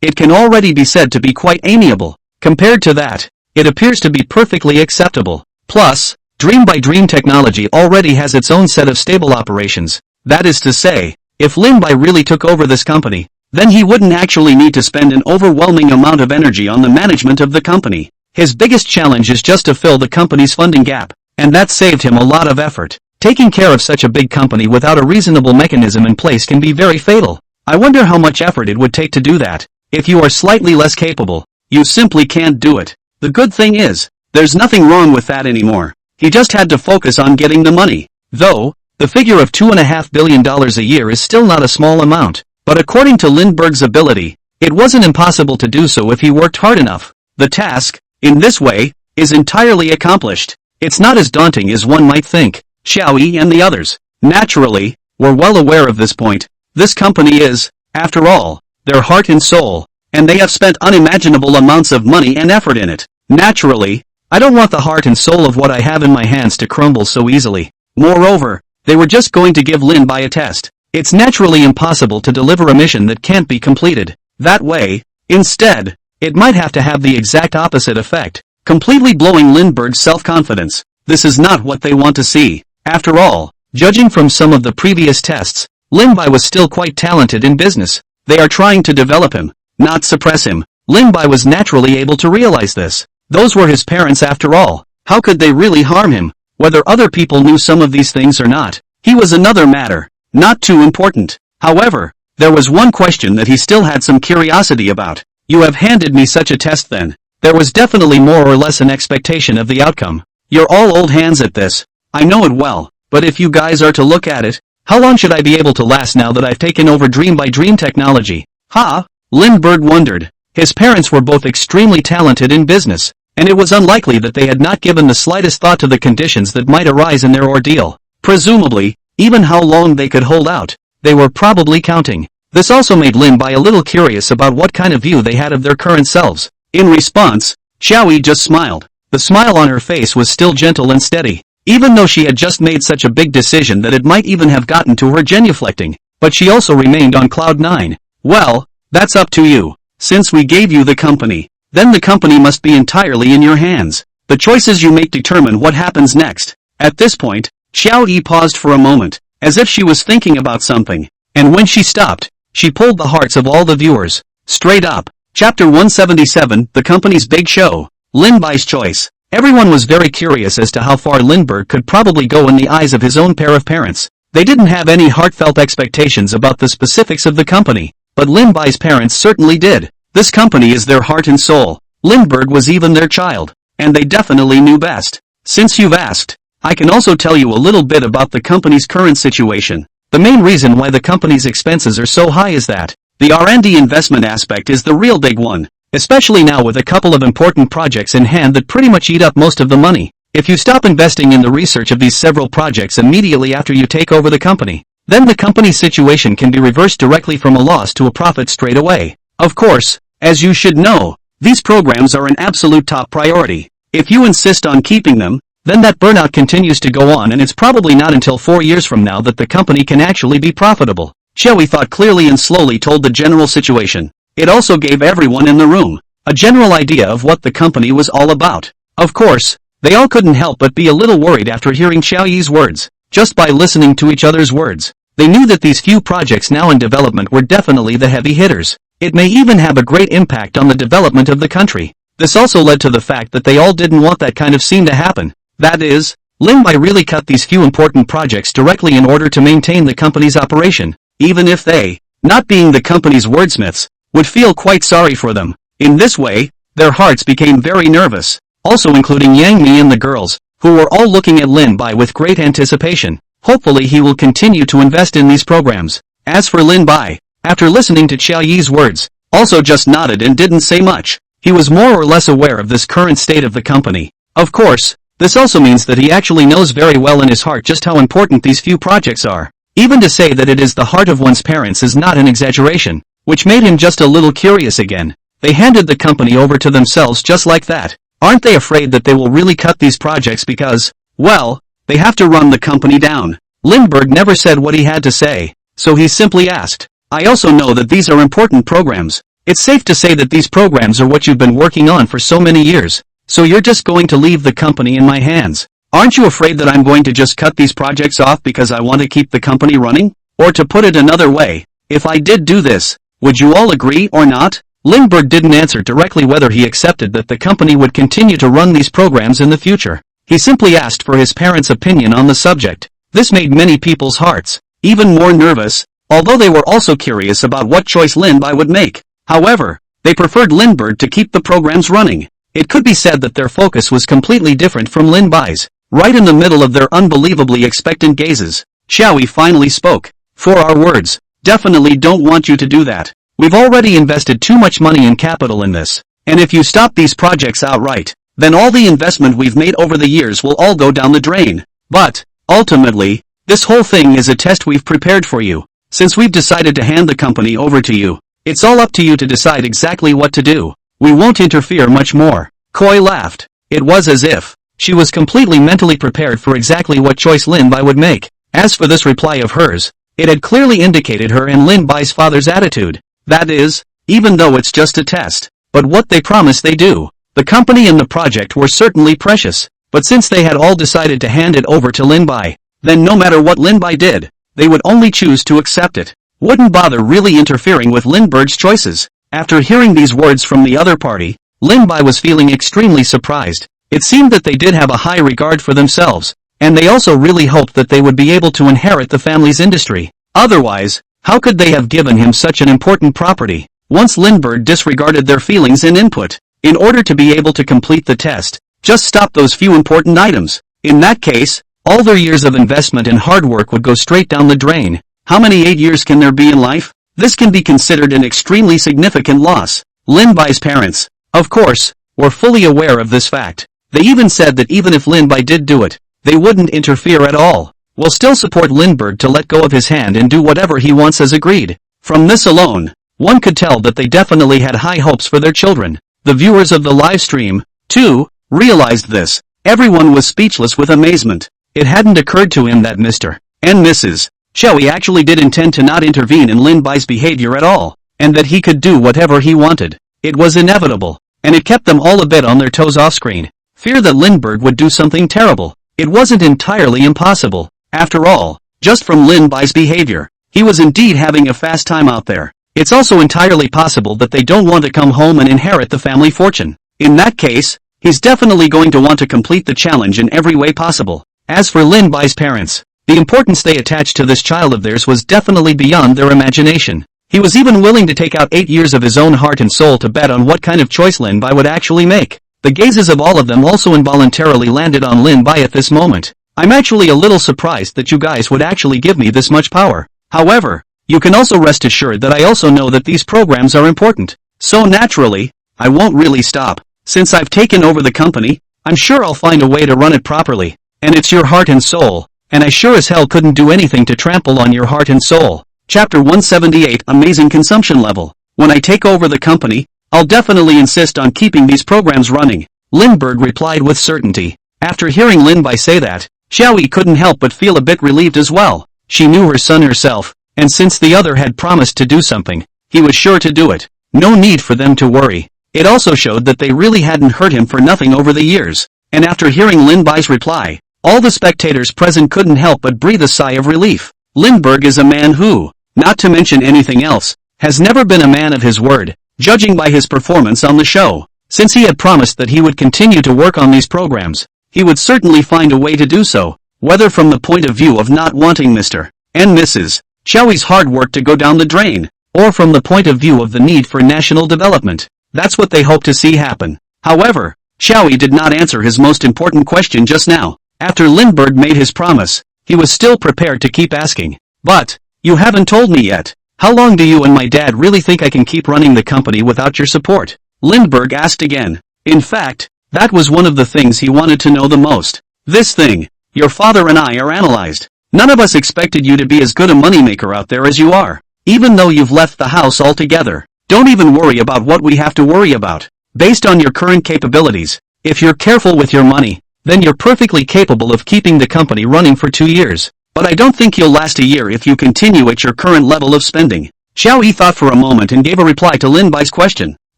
it can already be said to be quite amiable. Compared to that, it appears to be perfectly acceptable. Plus, Dream by Dream technology already has its own set of stable operations. That is to say, if Lin Bai really took over this company, then he wouldn't actually need to spend an overwhelming amount of energy on the management of the company. His biggest challenge is just to fill the company's funding gap, and that saved him a lot of effort. Taking care of such a big company without a reasonable mechanism in place can be very fatal. I wonder how much effort it would take to do that. If you are slightly less capable, you simply can't do it. The good thing is, there's nothing wrong with that anymore. He just had to focus on getting the money. Though, the figure of $2.5 billion a year is still not a small amount. But according to Lindbergh's ability, it wasn't impossible to do so if he worked hard enough. The task, in this way, is entirely accomplished. It's not as daunting as one might think. Xiao Yi and the others, naturally, were well aware of this point. This company is, after all, their heart and soul, and they have spent unimaginable amounts of money and effort in it. Naturally, I don't want the heart and soul of what I have in my hands to crumble so easily. Moreover, they were just going to give Lin Bai a test. It's naturally impossible to deliver a mission that can't be completed. That way, instead, it might have to have the exact opposite effect, completely blowing Lindbergh's self-confidence. This is not what they want to see. After all, judging from some of the previous tests, Lin Bai was still quite talented in business. They are trying to develop him, not suppress him. Lin Bai was naturally able to realize this. Those were his parents after all. How could they really harm him? Whether other people knew some of these things or not, he was another matter, not too important. However, there was one question that he still had some curiosity about. You have handed me such a test then. There was definitely more or less an expectation of the outcome. You're all old hands at this. I know it well, but if you guys are to look at it, how long should I be able to last now that I've taken over Dream by Dream technology? Ha! Lindbergh wondered. His parents were both extremely talented in business, and it was unlikely that they had not given the slightest thought to the conditions that might arise in their ordeal. Presumably, even how long they could hold out, they were probably counting. This also made Lin-Bai a little curious about what kind of view they had of their current selves. In response, Xiaoyi just smiled. The smile on her face was still gentle and steady, even though she had just made such a big decision that it might even have gotten to her genuflecting. But she also remained on cloud 9. Well, that's up to you. Since we gave you the company, then the company must be entirely in your hands. The choices you make determine what happens next. At this point, Xiaoyi paused for a moment, as if she was thinking about something. And when she stopped, she pulled the hearts of all the viewers. Straight up. Chapter 177, The Company's Big Show. Lin-Bai's Choice. Everyone was very curious as to how far Lindbergh could probably go in the eyes of his own pair of parents. They didn't have any heartfelt expectations about the specifics of the company, but Lin-Bai's parents certainly did. This company is their heart and soul. Lindbergh was even their child, and they definitely knew best. Since you've asked, I can also tell you a little bit about the company's current situation. The main reason why the company's expenses are so high is that the R&D investment aspect is the real big one, especially now with a couple of important projects in hand that pretty much eat up most of the money. If you stop investing in the research of these several projects immediately after you take over the company, then the company's situation can be reversed directly from a loss to a profit straight away. Of course, as you should know, these programs are an absolute top priority. If you insist on keeping them, then that burnout continues to go on, and it's probably not until 4 years from now that the company can actually be profitable. Xiaoyi thought clearly and slowly told the general situation. It also gave everyone in the room a general idea of what the company was all about. Of course, they all couldn't help but be a little worried after hearing Xiaoyi's words. Just by listening to each other's words, they knew that these few projects now in development were definitely the heavy hitters. It may even have a great impact on the development of the country. This also led to the fact that they all didn't want that kind of scene to happen. That is, Lin-Bai really cut these few important projects directly in order to maintain the company's operation, even if they, not being the company's wordsmiths, would feel quite sorry for them. In this way, their hearts became very nervous, also including Yang Mi and the girls, who were all looking at Lin-Bai with great anticipation. Hopefully he will continue to invest in these programs. As for Lin-Bai, after listening to Xiaoyi's words, also just nodded and didn't say much. He was more or less aware of this current state of the company. Of course, this also means that he actually knows very well in his heart just how important these few projects are. Even to say that it is the heart of one's parents is not an exaggeration, which made him just a little curious again. They handed the company over to themselves just like that. Aren't they afraid that they will really cut these projects because, well, they have to run the company down? Lindbergh never said what he had to say, so he simply asked, I also know that these are important programs. It's safe to say that these programs are what you've been working on for so many years. So you're just going to leave the company in my hands. Aren't you afraid that I'm going to just cut these projects off because I want to keep the company running? Or to put it another way, if I did do this, would you all agree or not? Lindbergh didn't answer directly whether he accepted that the company would continue to run these programs in the future. He simply asked for his parents' opinion on the subject. This made many people's hearts even more nervous, although they were also curious about what choice Lin-Bai would make. However, they preferred Lindbergh to keep the programs running. It could be said that their focus was completely different from Lin-Bai's. Right in the middle of their unbelievably expectant gazes, Xiaoyi finally spoke. For our words, definitely don't want you to do that. We've already invested too much money and capital in this, and if you stop these projects outright, then all the investment we've made over the years will all go down the drain. But, ultimately, this whole thing is a test we've prepared for you. Since we've decided to hand the company over to you, it's all up to you to decide exactly what to do. We won't interfere much more. Koi laughed. It was as if she was completely mentally prepared for exactly what choice Lin-Bai would make. As for this reply of hers, it had clearly indicated her and Lin-Bai's father's attitude. That is, even though it's just a test, but what they promise they do. The company and the project were certainly precious, but since they had all decided to hand it over to Lin-Bai, then no matter what Lin-Bai did, they would only choose to accept it. Wouldn't bother really interfering with Lindbergh's choices. After hearing these words from the other party, Lin-Bai was feeling extremely surprised. It seemed that they did have a high regard for themselves, and they also really hoped that they would be able to inherit the family's industry. Otherwise, how could they have given him such an important property? Once Lindbergh disregarded their feelings and input, In order to be able to complete the test, just stop those few important items. In that case, all their years of investment and hard work would go straight down the drain. How many 8 years can there be in life? This can be considered an extremely significant loss. Lin Bai's parents, of course, were fully aware of this fact. They even said that even if Lin Bai did do it, they wouldn't interfere at all. Will still support Lindbergh to let go of his hand and do whatever he wants as agreed. From this alone, one could tell that they definitely had high hopes for their children. The viewers of the live stream, too, realized this. Everyone was speechless with amazement. It hadn't occurred to him that Mr. and Mrs. Chowie actually did intend to not intervene in Lin Bai's behavior at all, and that he could do whatever he wanted. It was inevitable, and it kept them all a bit on their toes off-screen. Fear that Lindbergh would do something terrible. It wasn't entirely impossible. After all, just from Lin Bai's behavior, he was indeed having a fast time out there. It's also entirely possible that they don't want to come home and inherit the family fortune. In that case, he's definitely going to want to complete the challenge in every way possible. As for Lin Bai's parents, the importance they attached to this child of theirs was definitely beyond their imagination. He was even willing to take out 8 years of his own heart and soul to bet on what kind of choice Lin Bai would actually make. The gazes of all of them also involuntarily landed on Lin Bai at this moment. I'm actually a little surprised that you guys would actually give me this much power. However, you can also rest assured that I also know that these programs are important. So naturally, I won't really stop. Since I've taken over the company, I'm sure I'll find a way to run it properly. And it's your heart and soul, and I sure as hell couldn't do anything to trample on your heart and soul. Chapter 178 Amazing Consumption Level. When I take over the company, I'll definitely insist on keeping these programs running, Lindbergh replied with certainty. After hearing Lin Bai say that, Xiaoyi couldn't help but feel a bit relieved as well. She knew her son herself, and since the other had promised to do something, he was sure to do it. No need for them to worry. It also showed that they really hadn't hurt him for nothing over the years. And after hearing Lin Bai's reply, all the spectators present couldn't help but breathe a sigh of relief. Lindbergh is a man who, not to mention anything else, has never been a man of his word, judging by his performance on the show. Since he had promised that he would continue to work on these programs, he would certainly find a way to do so, whether from the point of view of not wanting Mr. and Mrs. Chowie's hard work to go down the drain, or from the point of view of the need for national development. That's what they hope to see happen. However, Chowie did not answer his most important question just now. After Lindbergh made his promise, he was still prepared to keep asking. But, you haven't told me yet. How long do you and my dad really think I can keep running the company without your support? Lindbergh asked again. In fact, that was one of the things he wanted to know the most. This thing, your father and I are analyzed. None of us expected you to be as good a moneymaker out there as you are. Even though you've left the house altogether, don't even worry about what we have to worry about. Based on your current capabilities, if you're careful with your money, then you're perfectly capable of keeping the company running for 2 years. But I don't think you'll last a year if you continue at your current level of spending. Xiao Yi thought for a moment and gave a reply to Lin Bai's question.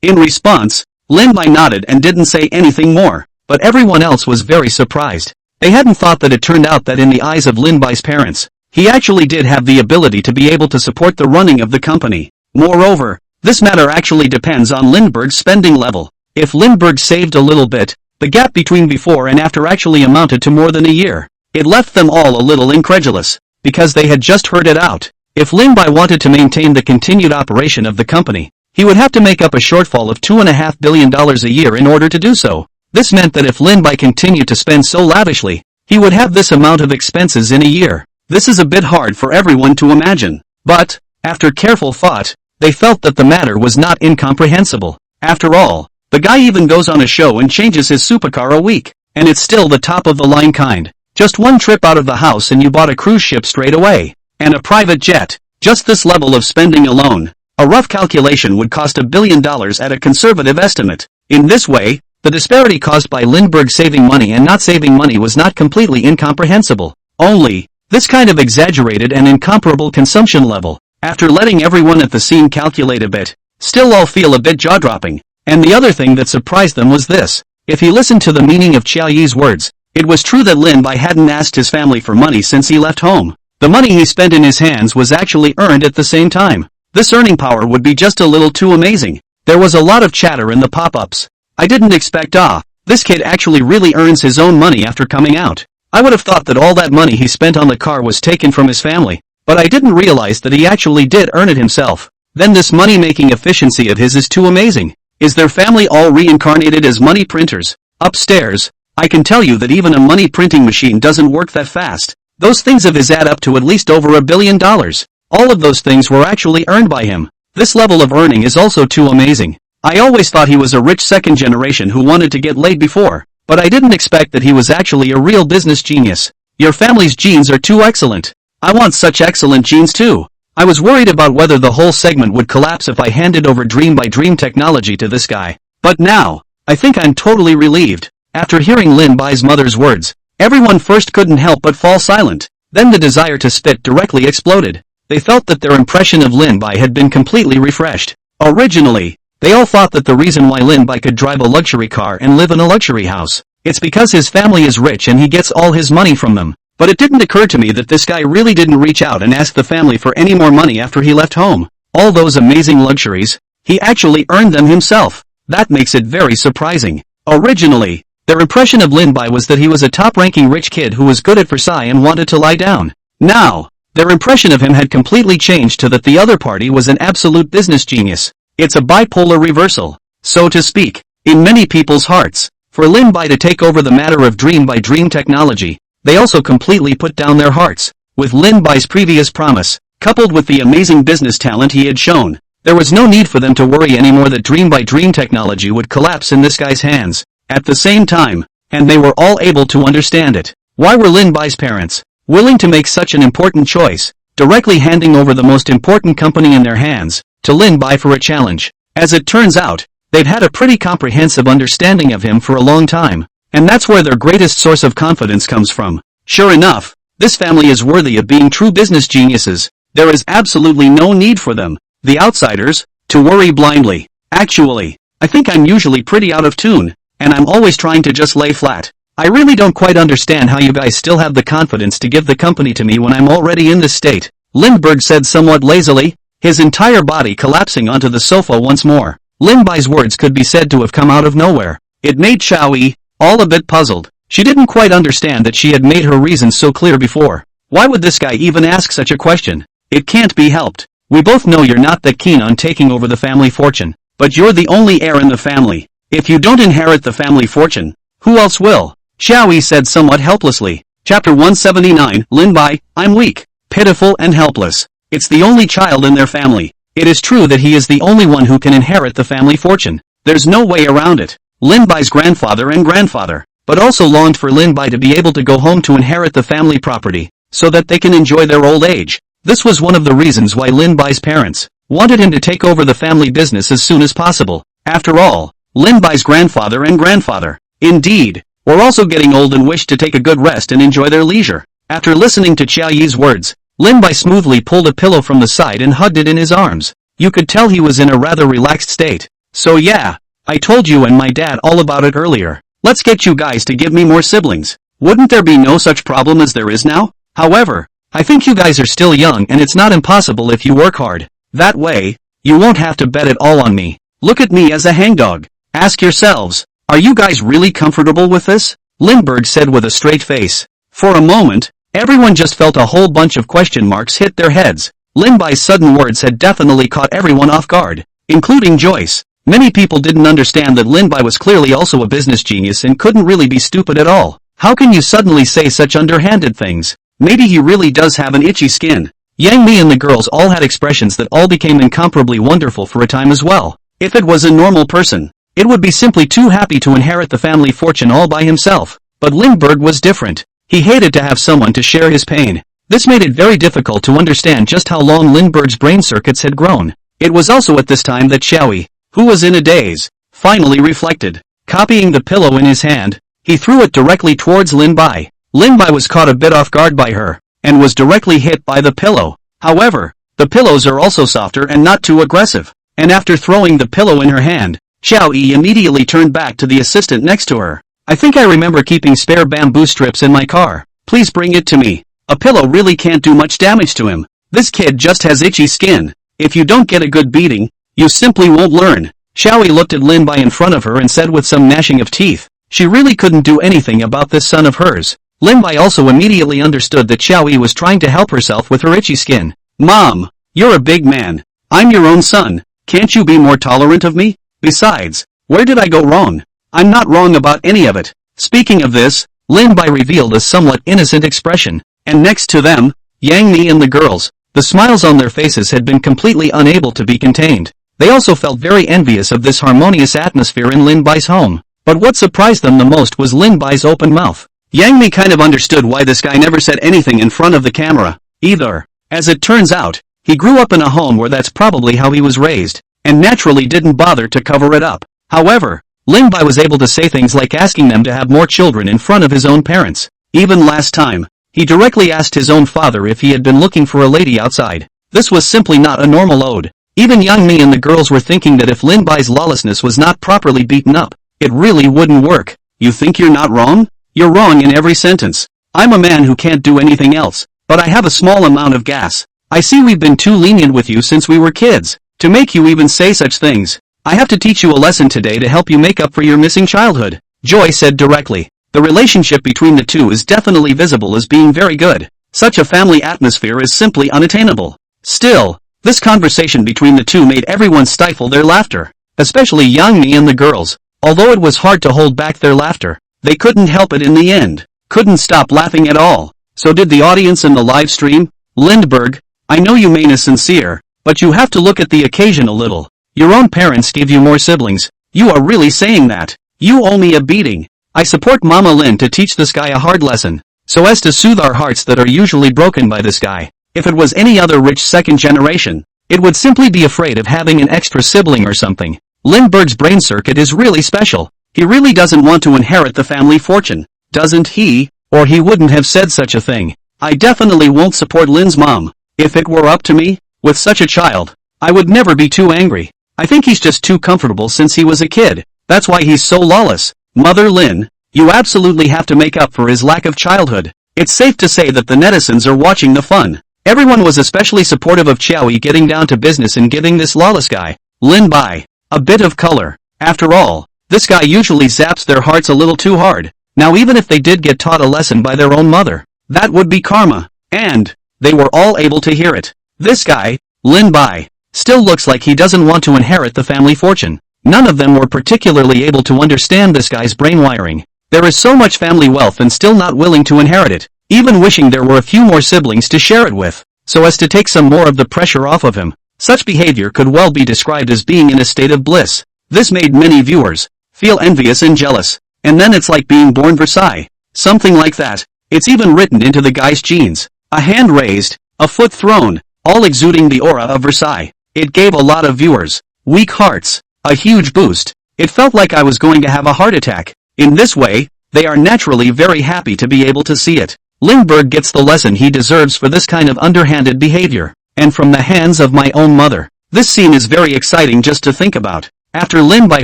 In response, Lin Bai nodded and didn't say anything more, but everyone else was very surprised. They hadn't thought that it turned out that in the eyes of Lin Bai's parents, he actually did have the ability to be able to support the running of the company. Moreover, this matter actually depends on Lindbergh's spending level. If Lindbergh saved a little bit, the gap between before and after actually amounted to more than a year. It left them all a little incredulous, because they had just heard it out. If Lin Bai wanted to maintain the continued operation of the company, he would have to make up a shortfall of $2.5 billion a year in order to do so. This meant that if Lin Bai continued to spend so lavishly, he would have this amount of expenses in a year. This is a bit hard for everyone to imagine. But, after careful thought, they felt that the matter was not incomprehensible. After all, the guy even goes on a show and changes his supercar a week, and it's still the top-of-the-line kind. Just one trip out of the house and you bought a cruise ship straight away, and a private jet. Just this level of spending alone, a rough calculation would cost $1 billion at a conservative estimate. In this way, the disparity caused by Lindbergh saving money and not saving money was not completely incomprehensible. Only, this kind of exaggerated and incomparable consumption level, after letting everyone at the scene calculate a bit, still all feel a bit jaw-dropping. And the other thing that surprised them was this. If he listened to the meaning of Qiao Yi's words, it was true that Lin Bai hadn't asked his family for money since he left home. The money he spent in his hands was actually earned at the same time. This earning power would be just a little too amazing. There was a lot of chatter in the pop-ups. I didn't expect this kid actually really earns his own money after coming out. I would have thought that all that money he spent on the car was taken from his family, but I didn't realize that he actually did earn it himself. Then this money-making efficiency of his is too amazing. Is their family all reincarnated as money printers? Upstairs, I can tell you that even a money printing machine doesn't work that fast. Those things of his add up to at least over $1 billion. All of those things were actually earned by him. This level of earning is also too amazing. I always thought he was a rich second generation who wanted to get laid before, but I didn't expect that he was actually a real business genius. Your family's genes are too excellent. I want such excellent genes too. I was worried about whether the whole segment would collapse if I handed over dream by dream technology to this guy. But now, I think I'm totally relieved. After hearing Lin Bai's mother's words, everyone first couldn't help but fall silent. Then the desire to spit directly exploded. They felt that their impression of Lin Bai had been completely refreshed. Originally, they all thought that the reason why Lin Bai could drive a luxury car and live in a luxury house, it's because his family is rich and he gets all his money from them. But it didn't occur to me that this guy really didn't reach out and ask the family for any more money after he left home. All those amazing luxuries, he actually earned them himself. That makes it very surprising. Originally, their impression of Lin Bai was that he was a top-ranking rich kid who was good at Versailles and wanted to lie down. Now, their impression of him had completely changed to that the other party was an absolute business genius. It's a bipolar reversal, so to speak, in many people's hearts. For Lin Bai to take over the matter of dream by dream technology, they also completely put down their hearts. With Lin Bai's previous promise, coupled with the amazing business talent he had shown, there was no need for them to worry anymore that dream by dream technology would collapse in this guy's hands. At the same time, and they were all able to understand it. Why were Lin Bai's parents willing to make such an important choice, directly handing over the most important company in their hands to Lin Bai for a challenge? As it turns out, they'd had a pretty comprehensive understanding of him for a long time, and that's where their greatest source of confidence comes from. Sure enough, this family is worthy of being true business geniuses. There is absolutely no need for them, the outsiders, to worry blindly. Actually, I think I'm usually pretty out of tune, and I'm always trying to just lay flat. I really don't quite understand how you guys still have the confidence to give the company to me when I'm already in this state, Lindbergh said somewhat lazily, his entire body collapsing onto the sofa once more. Lin Bai's words could be said to have come out of nowhere. It made Xiao Yi all a bit puzzled. She didn't quite understand that she had made her reasons so clear before. Why would this guy even ask such a question? It can't be helped. We both know you're not that keen on taking over the family fortune, but you're the only heir in the family. If you don't inherit the family fortune, who else will? Xiao Yi said somewhat helplessly. Chapter 179, Lin Bai, I'm weak, pitiful and helpless. It's the only child in their family. It is true that he is the only one who can inherit the family fortune. There's no way around it. Lin Bai's grandfather and grandfather, but also longed for Lin Bai to be able to go home to inherit the family property, so that they can enjoy their old age. This was one of the reasons why Lin Bai's parents wanted him to take over the family business as soon as possible. After all, Lin Bai's grandfather and grandfather, indeed, were also getting old and wished to take a good rest and enjoy their leisure. After listening to Xiao Yi's words, Lin Bai smoothly pulled a pillow from the side and hugged it in his arms. You could tell he was in a rather relaxed state. So yeah, I told you and my dad all about it earlier. Let's get you guys to give me more siblings. Wouldn't there be no such problem as there is now? However, I think you guys are still young and it's not impossible if you work hard. That way, you won't have to bet it all on me. Look at me as a hangdog. Ask yourselves, are you guys really comfortable with this? Lindbergh said with a straight face. For a moment, everyone just felt a whole bunch of question marks hit their heads. Lin Bai's sudden words had definitely caught everyone off guard, including Joyce. Many people didn't understand that Lin Bai was clearly also a business genius and couldn't really be stupid at all. How can you suddenly say such underhanded things? Maybe he really does have an itchy skin. Yang Mi and the girls all had expressions that all became incomparably wonderful for a time as well. If it was a normal person, it would be simply too happy to inherit the family fortune all by himself. But Lindbergh was different. He hated to have someone to share his pain. This made it very difficult to understand just how long Lindbergh's brain circuits had grown. It was also at this time that Xiao Yi, who was in a daze, finally reflected. Copying the pillow in his hand, he threw it directly towards Lin Bai. Lin Bai was caught a bit off guard by her, and was directly hit by the pillow. However, the pillows are also softer and not too aggressive. And after throwing the pillow in her hand, Xiao Yi immediately turned back to the assistant next to her. I think I remember keeping spare bamboo strips in my car. Please bring it to me. A pillow really can't do much damage to him. This kid just has itchy skin. If you don't get a good beating, you simply won't learn. Xiao Yi looked at Lin Bai in front of her and said with some gnashing of teeth. She really couldn't do anything about this son of hers. Lin Bai also immediately understood that Xiao Yi was trying to help herself with her itchy skin. Mom, you're a big man. I'm your own son. Can't you be more tolerant of me? Besides, where did I go wrong? I'm not wrong about any of it. Speaking of this, Lin Bai revealed a somewhat innocent expression, and next to them, Yang Mi and the girls, the smiles on their faces had been completely unable to be contained. They also felt very envious of this harmonious atmosphere in Lin Bai's home. But what surprised them the most was Lin Bai's open mouth. Yang Mi kind of understood why this guy never said anything in front of the camera, either. As it turns out, he grew up in a home where that's probably how he was raised, and naturally didn't bother to cover it up. However, Lin Bai was able to say things like asking them to have more children in front of his own parents. Even last time, he directly asked his own father if he had been looking for a lady outside. This was simply not a normal ode. Even Yang Mi and the girls were thinking that if Lin Bai's lawlessness was not properly beaten up, it really wouldn't work. You think you're not wrong? You're wrong in every sentence. I'm a man who can't do anything else, but I have a small amount of gas. I see we've been too lenient with you since we were kids, to make you even say such things. I have to teach you a lesson today to help you make up for your missing childhood, Joy said directly. The relationship between the two is definitely visible as being very good. Such a family atmosphere is simply unattainable. Still, this conversation between the two made everyone stifle their laughter, especially Yang Mi and the girls. Although it was hard to hold back their laughter, they couldn't help it in the end. Couldn't stop laughing at all. So did the audience in the live stream. Lindbergh, I know you mean is sincere, but you have to look at the occasion a little. Your own parents gave you more siblings. You are really saying that? You owe me a beating. I support Mama Lin to teach this guy a hard lesson, so as to soothe our hearts that are usually broken by this guy. If it was any other rich second generation, it would simply be afraid of having an extra sibling or something. Lindbergh's brain circuit is really special. He really doesn't want to inherit the family fortune, doesn't he? Or he wouldn't have said such a thing. I definitely won't support Lin's mom. If it were up to me, with such a child, I would never be too angry. I think he's just too comfortable since he was a kid. That's why he's so lawless. Mother Lin, you absolutely have to make up for his lack of childhood. It's safe to say that the netizens are watching the fun. Everyone was especially supportive of Xiaoyi getting down to business and giving this lawless guy, Lin Bai, a bit of color. After all, this guy usually zaps their hearts a little too hard. Now even if they did get taught a lesson by their own mother, that would be karma. And they were all able to hear it. This guy, Lin Bai, still looks like he doesn't want to inherit the family fortune. None of them were particularly able to understand this guy's brain wiring. There is so much family wealth and still not willing to inherit it, even wishing there were a few more siblings to share it with, so as to take some more of the pressure off of him. Such behavior could well be described as being in a state of bliss. This made many viewers feel envious and jealous. And then it's like being born Versailles. Something like that. It's even written into the guy's genes. A hand raised, a foot thrown, all exuding the aura of Versailles. It gave a lot of viewers weak hearts a huge boost. It felt like I was going to have a heart attack. In this way, they are naturally very happy to be able to see it. Lindbergh gets the lesson he deserves for this kind of underhanded behavior. And from the hands of my own mother. This scene is very exciting just to think about. After Lin Bai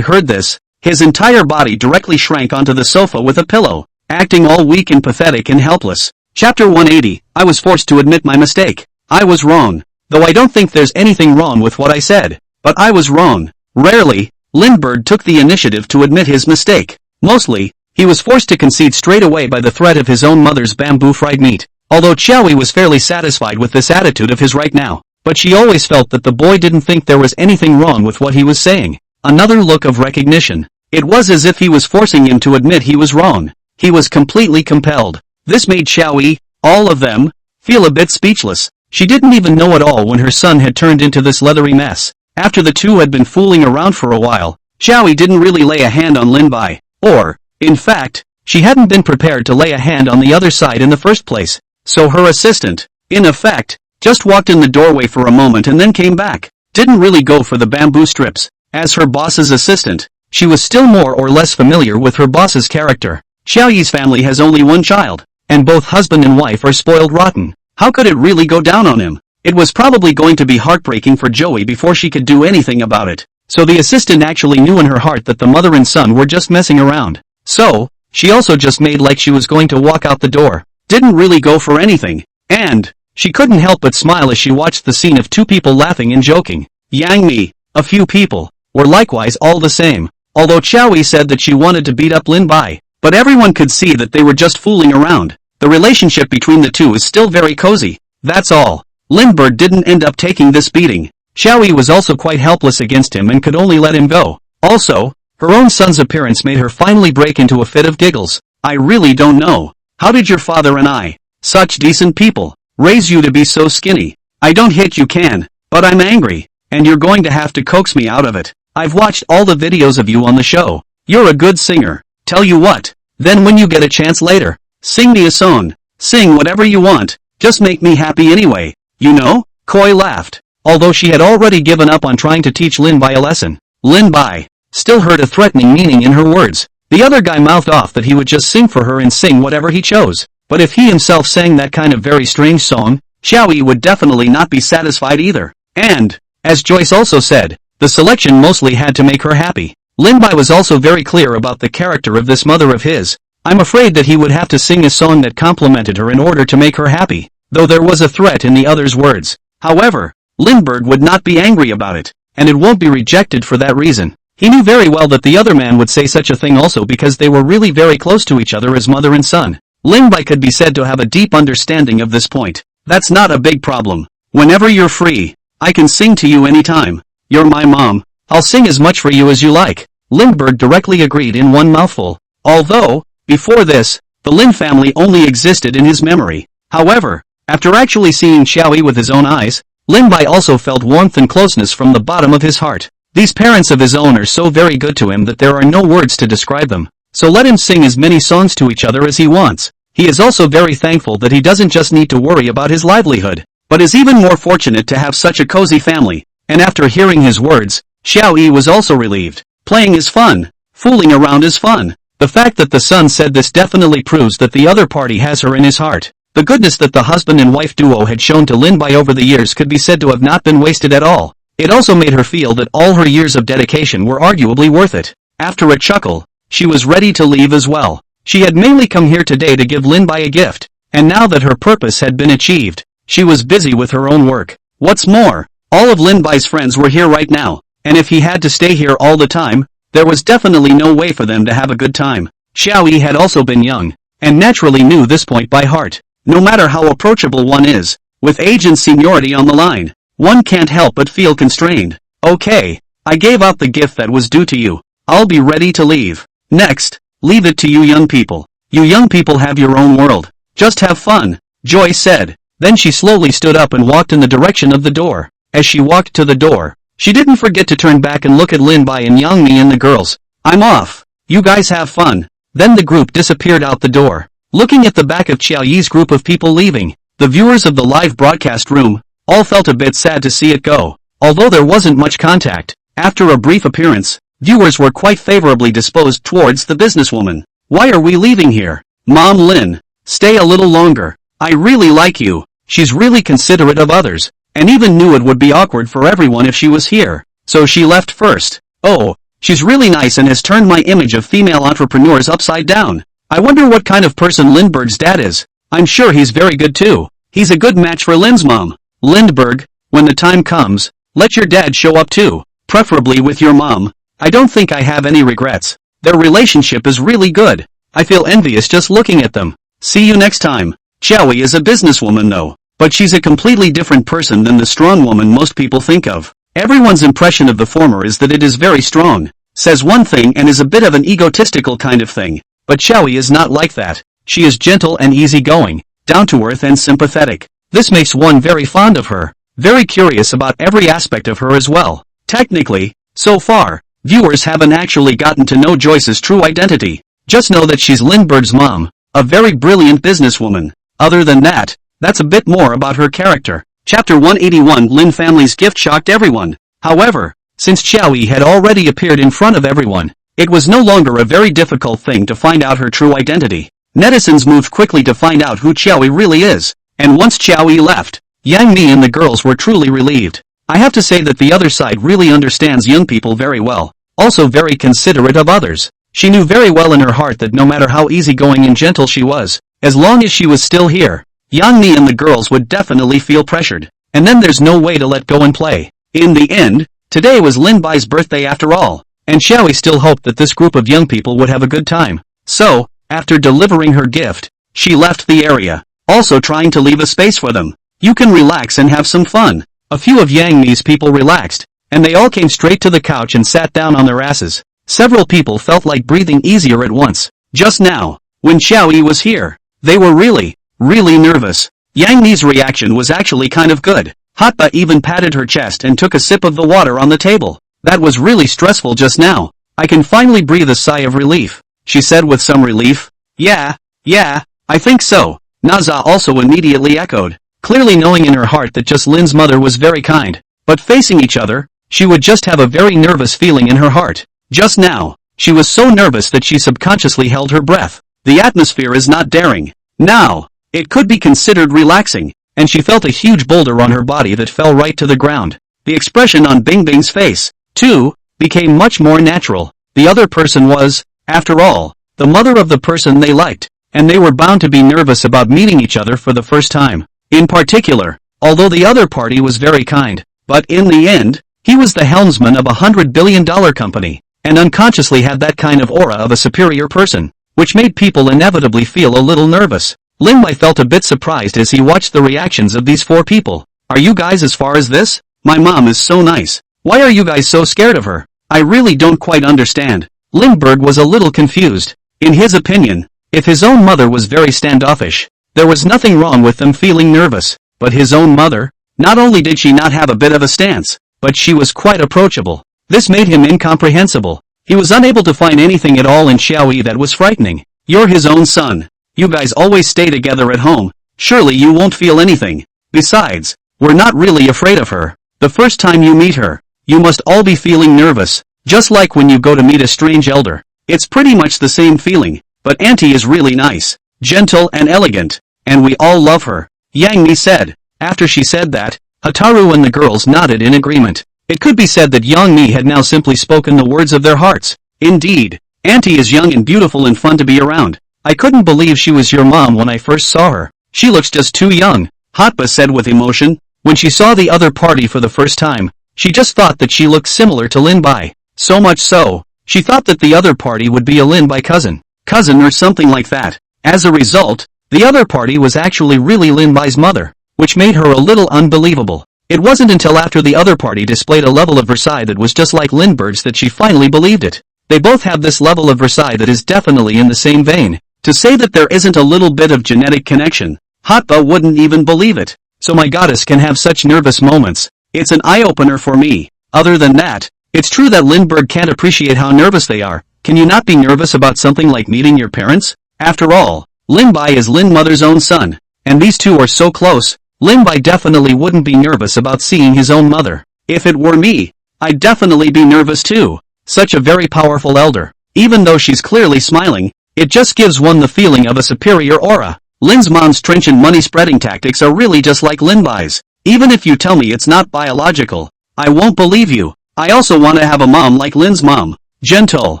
heard this, his entire body directly shrank onto the sofa with a pillow, acting all weak and pathetic and helpless. Chapter 180, I was forced to admit my mistake. I was wrong. Though I don't think there's anything wrong with what I said. But I was wrong. Rarely, Lindbergh took the initiative to admit his mistake. Mostly, he was forced to concede straight away by the threat of his own mother's bamboo fried meat. Although Xiaoyi was fairly satisfied with this attitude of his right now, but she always felt that the boy didn't think there was anything wrong with what he was saying. Another look of recognition. It was as if he was forcing him to admit he was wrong. He was completely compelled. This made Xiaoyi, all of them, feel a bit speechless. She didn't even know at all when her son had turned into this leathery mess. After the two had been fooling around for a while, Xiaoyi didn't really lay a hand on Lin Bai. Or, in fact, she hadn't been prepared to lay a hand on the other side in the first place. So her assistant, in effect, just walked in the doorway for a moment and then came back. Didn't really go for the bamboo strips. As her boss's assistant, she was still more or less familiar with her boss's character. Xiaoyi's family has only one child, and both husband and wife are spoiled rotten. How could it really go down on him? It was probably going to be heartbreaking for Joey before she could do anything about it. So the assistant actually knew in her heart that the mother and son were just messing around. So, she also just made like she was going to walk out the door. Didn't really go for anything. And, she couldn't help but smile as she watched the scene of two people laughing and joking. Yang Mi, a few people, were likewise all the same. Although Xiaoyi said that she wanted to beat up Lin Bai, but everyone could see that they were just fooling around. The relationship between the two is still very cozy. That's all. Lindbergh didn't end up taking this beating. Xiaoyi was also quite helpless against him and could only let him go. Also, her own son's appearance made her finally break into a fit of giggles. I really don't know. How did your father and I, such decent people, raise you to be so skinny? I don't hit you can, but I'm angry, and you're going to have to coax me out of it. I've watched all the videos of you on the show. You're a good singer. Tell you what, then when you get a chance later, sing me a song. Sing whatever you want, just make me happy anyway, you know? Koi laughed. Although she had already given up on trying to teach Lin Bai a lesson, Lin Bai still heard a threatening meaning in her words. The other guy mouthed off that he would just sing for her and sing whatever he chose. But if he himself sang that kind of very strange song, Xiaoyi would definitely not be satisfied either. And, as Joyce also said, the selection mostly had to make her happy. Lin Bai was also very clear about the character of this mother of his. I'm afraid that he would have to sing a song that complimented her in order to make her happy, though there was a threat in the other's words. However, Lindbergh would not be angry about it, and it won't be rejected for that reason. He knew very well that the other man would say such a thing also because they were really very close to each other as mother and son. Lin Bai could be said to have a deep understanding of this point. That's not a big problem. Whenever you're free, I can sing to you anytime. You're my mom. I'll sing as much for you as you like. Lindbergh directly agreed in one mouthful. Although, before this, the Lin family only existed in his memory. However, after actually seeing Xiaoyi with his own eyes, Lin Bai also felt warmth and closeness from the bottom of his heart. These parents of his own are so very good to him that there are no words to describe them. So let him sing as many songs to each other as he wants. He is also very thankful that he doesn't just need to worry about his livelihood, but is even more fortunate to have such a cozy family. And after hearing his words, Xiaoyi was also relieved. Playing is fun. Fooling around is fun. The fact that the son said this definitely proves that the other party has her in his heart. The goodness that the husband and wife duo had shown to Lin Bai over the years could be said to have not been wasted at all. It also made her feel that all her years of dedication were arguably worth it. After a chuckle, she was ready to leave as well. She had mainly come here today to give Lin Bai a gift, and now that her purpose had been achieved, she was busy with her own work. What's more, all of Lin Bai's friends were here right now, and if he had to stay here all the time, there was definitely no way for them to have a good time. Xiaoyi had also been young, and naturally knew this point by heart. No matter how approachable one is, with age and seniority on the line, one can't help but feel constrained. Okay, I gave out the gift that was due to you. I'll be ready to leave. Next, leave it to you young people. You young people have your own world. Just have fun, Joy said. Then she slowly stood up and walked in the direction of the door. As she walked to the door, she didn't forget to turn back and look at Lin Bai and Yang Mi and the girls. I'm off. You guys have fun. Then the group disappeared out the door. Looking at the back of Xiaoyi's group of people leaving, the viewers of the live broadcast room all felt a bit sad to see it go. Although there wasn't much contact, after a brief appearance, viewers were quite favorably disposed towards the businesswoman. Why are we leaving here? Mom Lin, stay a little longer. I really like you. She's really considerate of others, and even knew it would be awkward for everyone if she was here. So she left first. Oh, she's really nice and has turned my image of female entrepreneurs upside down. I wonder what kind of person Lindbergh's dad is. I'm sure he's very good too. He's a good match for Lin's mom. Lindbergh, when the time comes, let your dad show up too, preferably with your mom. I don't think I have any regrets. Their relationship is really good. I feel envious just looking at them. See you next time. Xiaoyi is a businesswoman though, but she's a completely different person than the strong woman most people think of. Everyone's impression of the former is that it is very strong, says one thing and is a bit of an egotistical kind of thing. But Xiaoyi is not like that. She is gentle and easygoing, down-to-earth and sympathetic. This makes one very fond of her, very curious about every aspect of her as well. Technically, so far, viewers haven't actually gotten to know Joyce's true identity. Just know that she's Lindbergh's mom, a very brilliant businesswoman. Other than that, that's a bit more about her character. Chapter 181 Lin family's gift shocked everyone. However, since Xiaoyi had already appeared in front of everyone, it was no longer a very difficult thing to find out her true identity. Netizens moved quickly to find out who Xiaoyi really is, and once Xiaoyi left, Yang Mi and the girls were truly relieved. I have to say that the other side really understands young people very well, also very considerate of others. She knew very well in her heart that no matter how easygoing and gentle she was, as long as she was still here, Yang Mi and the girls would definitely feel pressured, and then there's no way to let go and play. In the end, today was Lin Bai's birthday after all, and Xiaoyi still hoped that this group of young people would have a good time. So, after delivering her gift, she left the area, also trying to leave a space for them. You can relax and have some fun. A few of Yang Mi's people relaxed, and they all came straight to the couch and sat down on their asses. Several people felt like breathing easier at once. Just now, when Xiao Yi was here, they were really nervous. Yang Ni's reaction was actually kind of good. Hotba even patted her chest and took a sip of the water on the table. That was really stressful just now. I can finally breathe a sigh of relief, she said with some relief. Yeah, I think so. Naza also immediately echoed, clearly knowing in her heart that just Lin's mother was very kind. But facing each other, she would just have a very nervous feeling in her heart. Just now, she was so nervous that she subconsciously held her breath. The atmosphere is not daring. Now, it could be considered relaxing, and she felt a huge boulder on her body that fell right to the ground. The expression on Bingbing's face, too, became much more natural. The other person was, after all, the mother of the person they liked, and they were bound to be nervous about meeting each other for the first time. In particular, although the other party was very kind, but in the end, he was the helmsman of $100 billion company, and unconsciously had that kind of aura of a superior person, which made people inevitably feel a little nervous. Lin Bai felt a bit surprised as he watched the reactions of these four people. Are you guys as far as this? My mom is so nice. Why are you guys so scared of her? I really don't quite understand. Lindbergh was a little confused. In his opinion, if his own mother was very standoffish, there was nothing wrong with them feeling nervous. But his own mother? Not only did she not have a bit of a stance, but she was quite approachable. This made him incomprehensible. He was unable to find anything at all in Xiao Yi that was frightening. You're his own son. You guys always stay together at home. Surely you won't feel anything. Besides, we're not really afraid of her. The first time you meet her, you must all be feeling nervous, just like when you go to meet a strange elder. It's pretty much the same feeling, but Auntie is really nice, gentle and elegant, and we all love her, Yang Mi said. After she said that, Hataru and the girls nodded in agreement. It could be said that Yang Mi had now simply spoken the words of their hearts. Indeed, Auntie is young and beautiful and fun to be around. I couldn't believe she was your mom when I first saw her. She looks just too young, Hotba said with emotion. When she saw the other party for the first time, she just thought that she looked similar to Lin Bai. So much so, she thought that the other party would be a Lin Bai cousin or something like that. As a result, the other party was actually really Lin Bai's mother, which made her a little unbelievable. It wasn't until after the other party displayed a level of Versailles that was just like Lindbergh's that she finally believed it. They both have this level of Versailles that is definitely in the same vein. To say that there isn't a little bit of genetic connection, Hotba wouldn't even believe it. So my goddess can have such nervous moments. It's an eye-opener for me. Other than that, it's true that Lindbergh can't appreciate how nervous they are. Can you not be nervous about something like meeting your parents? After all, Lin Bai is Lin Mother's own son, and these two are so close. Lin Bai definitely wouldn't be nervous about seeing his own mother. If it were me, I'd definitely be nervous too. Such a very powerful elder. Even though she's clearly smiling, it just gives one the feeling of a superior aura. Lin's mom's trenchant money-spreading tactics are really just like Lin Bai's. Even if you tell me it's not biological, I won't believe you. I also want to have a mom like Lin's mom. Gentle,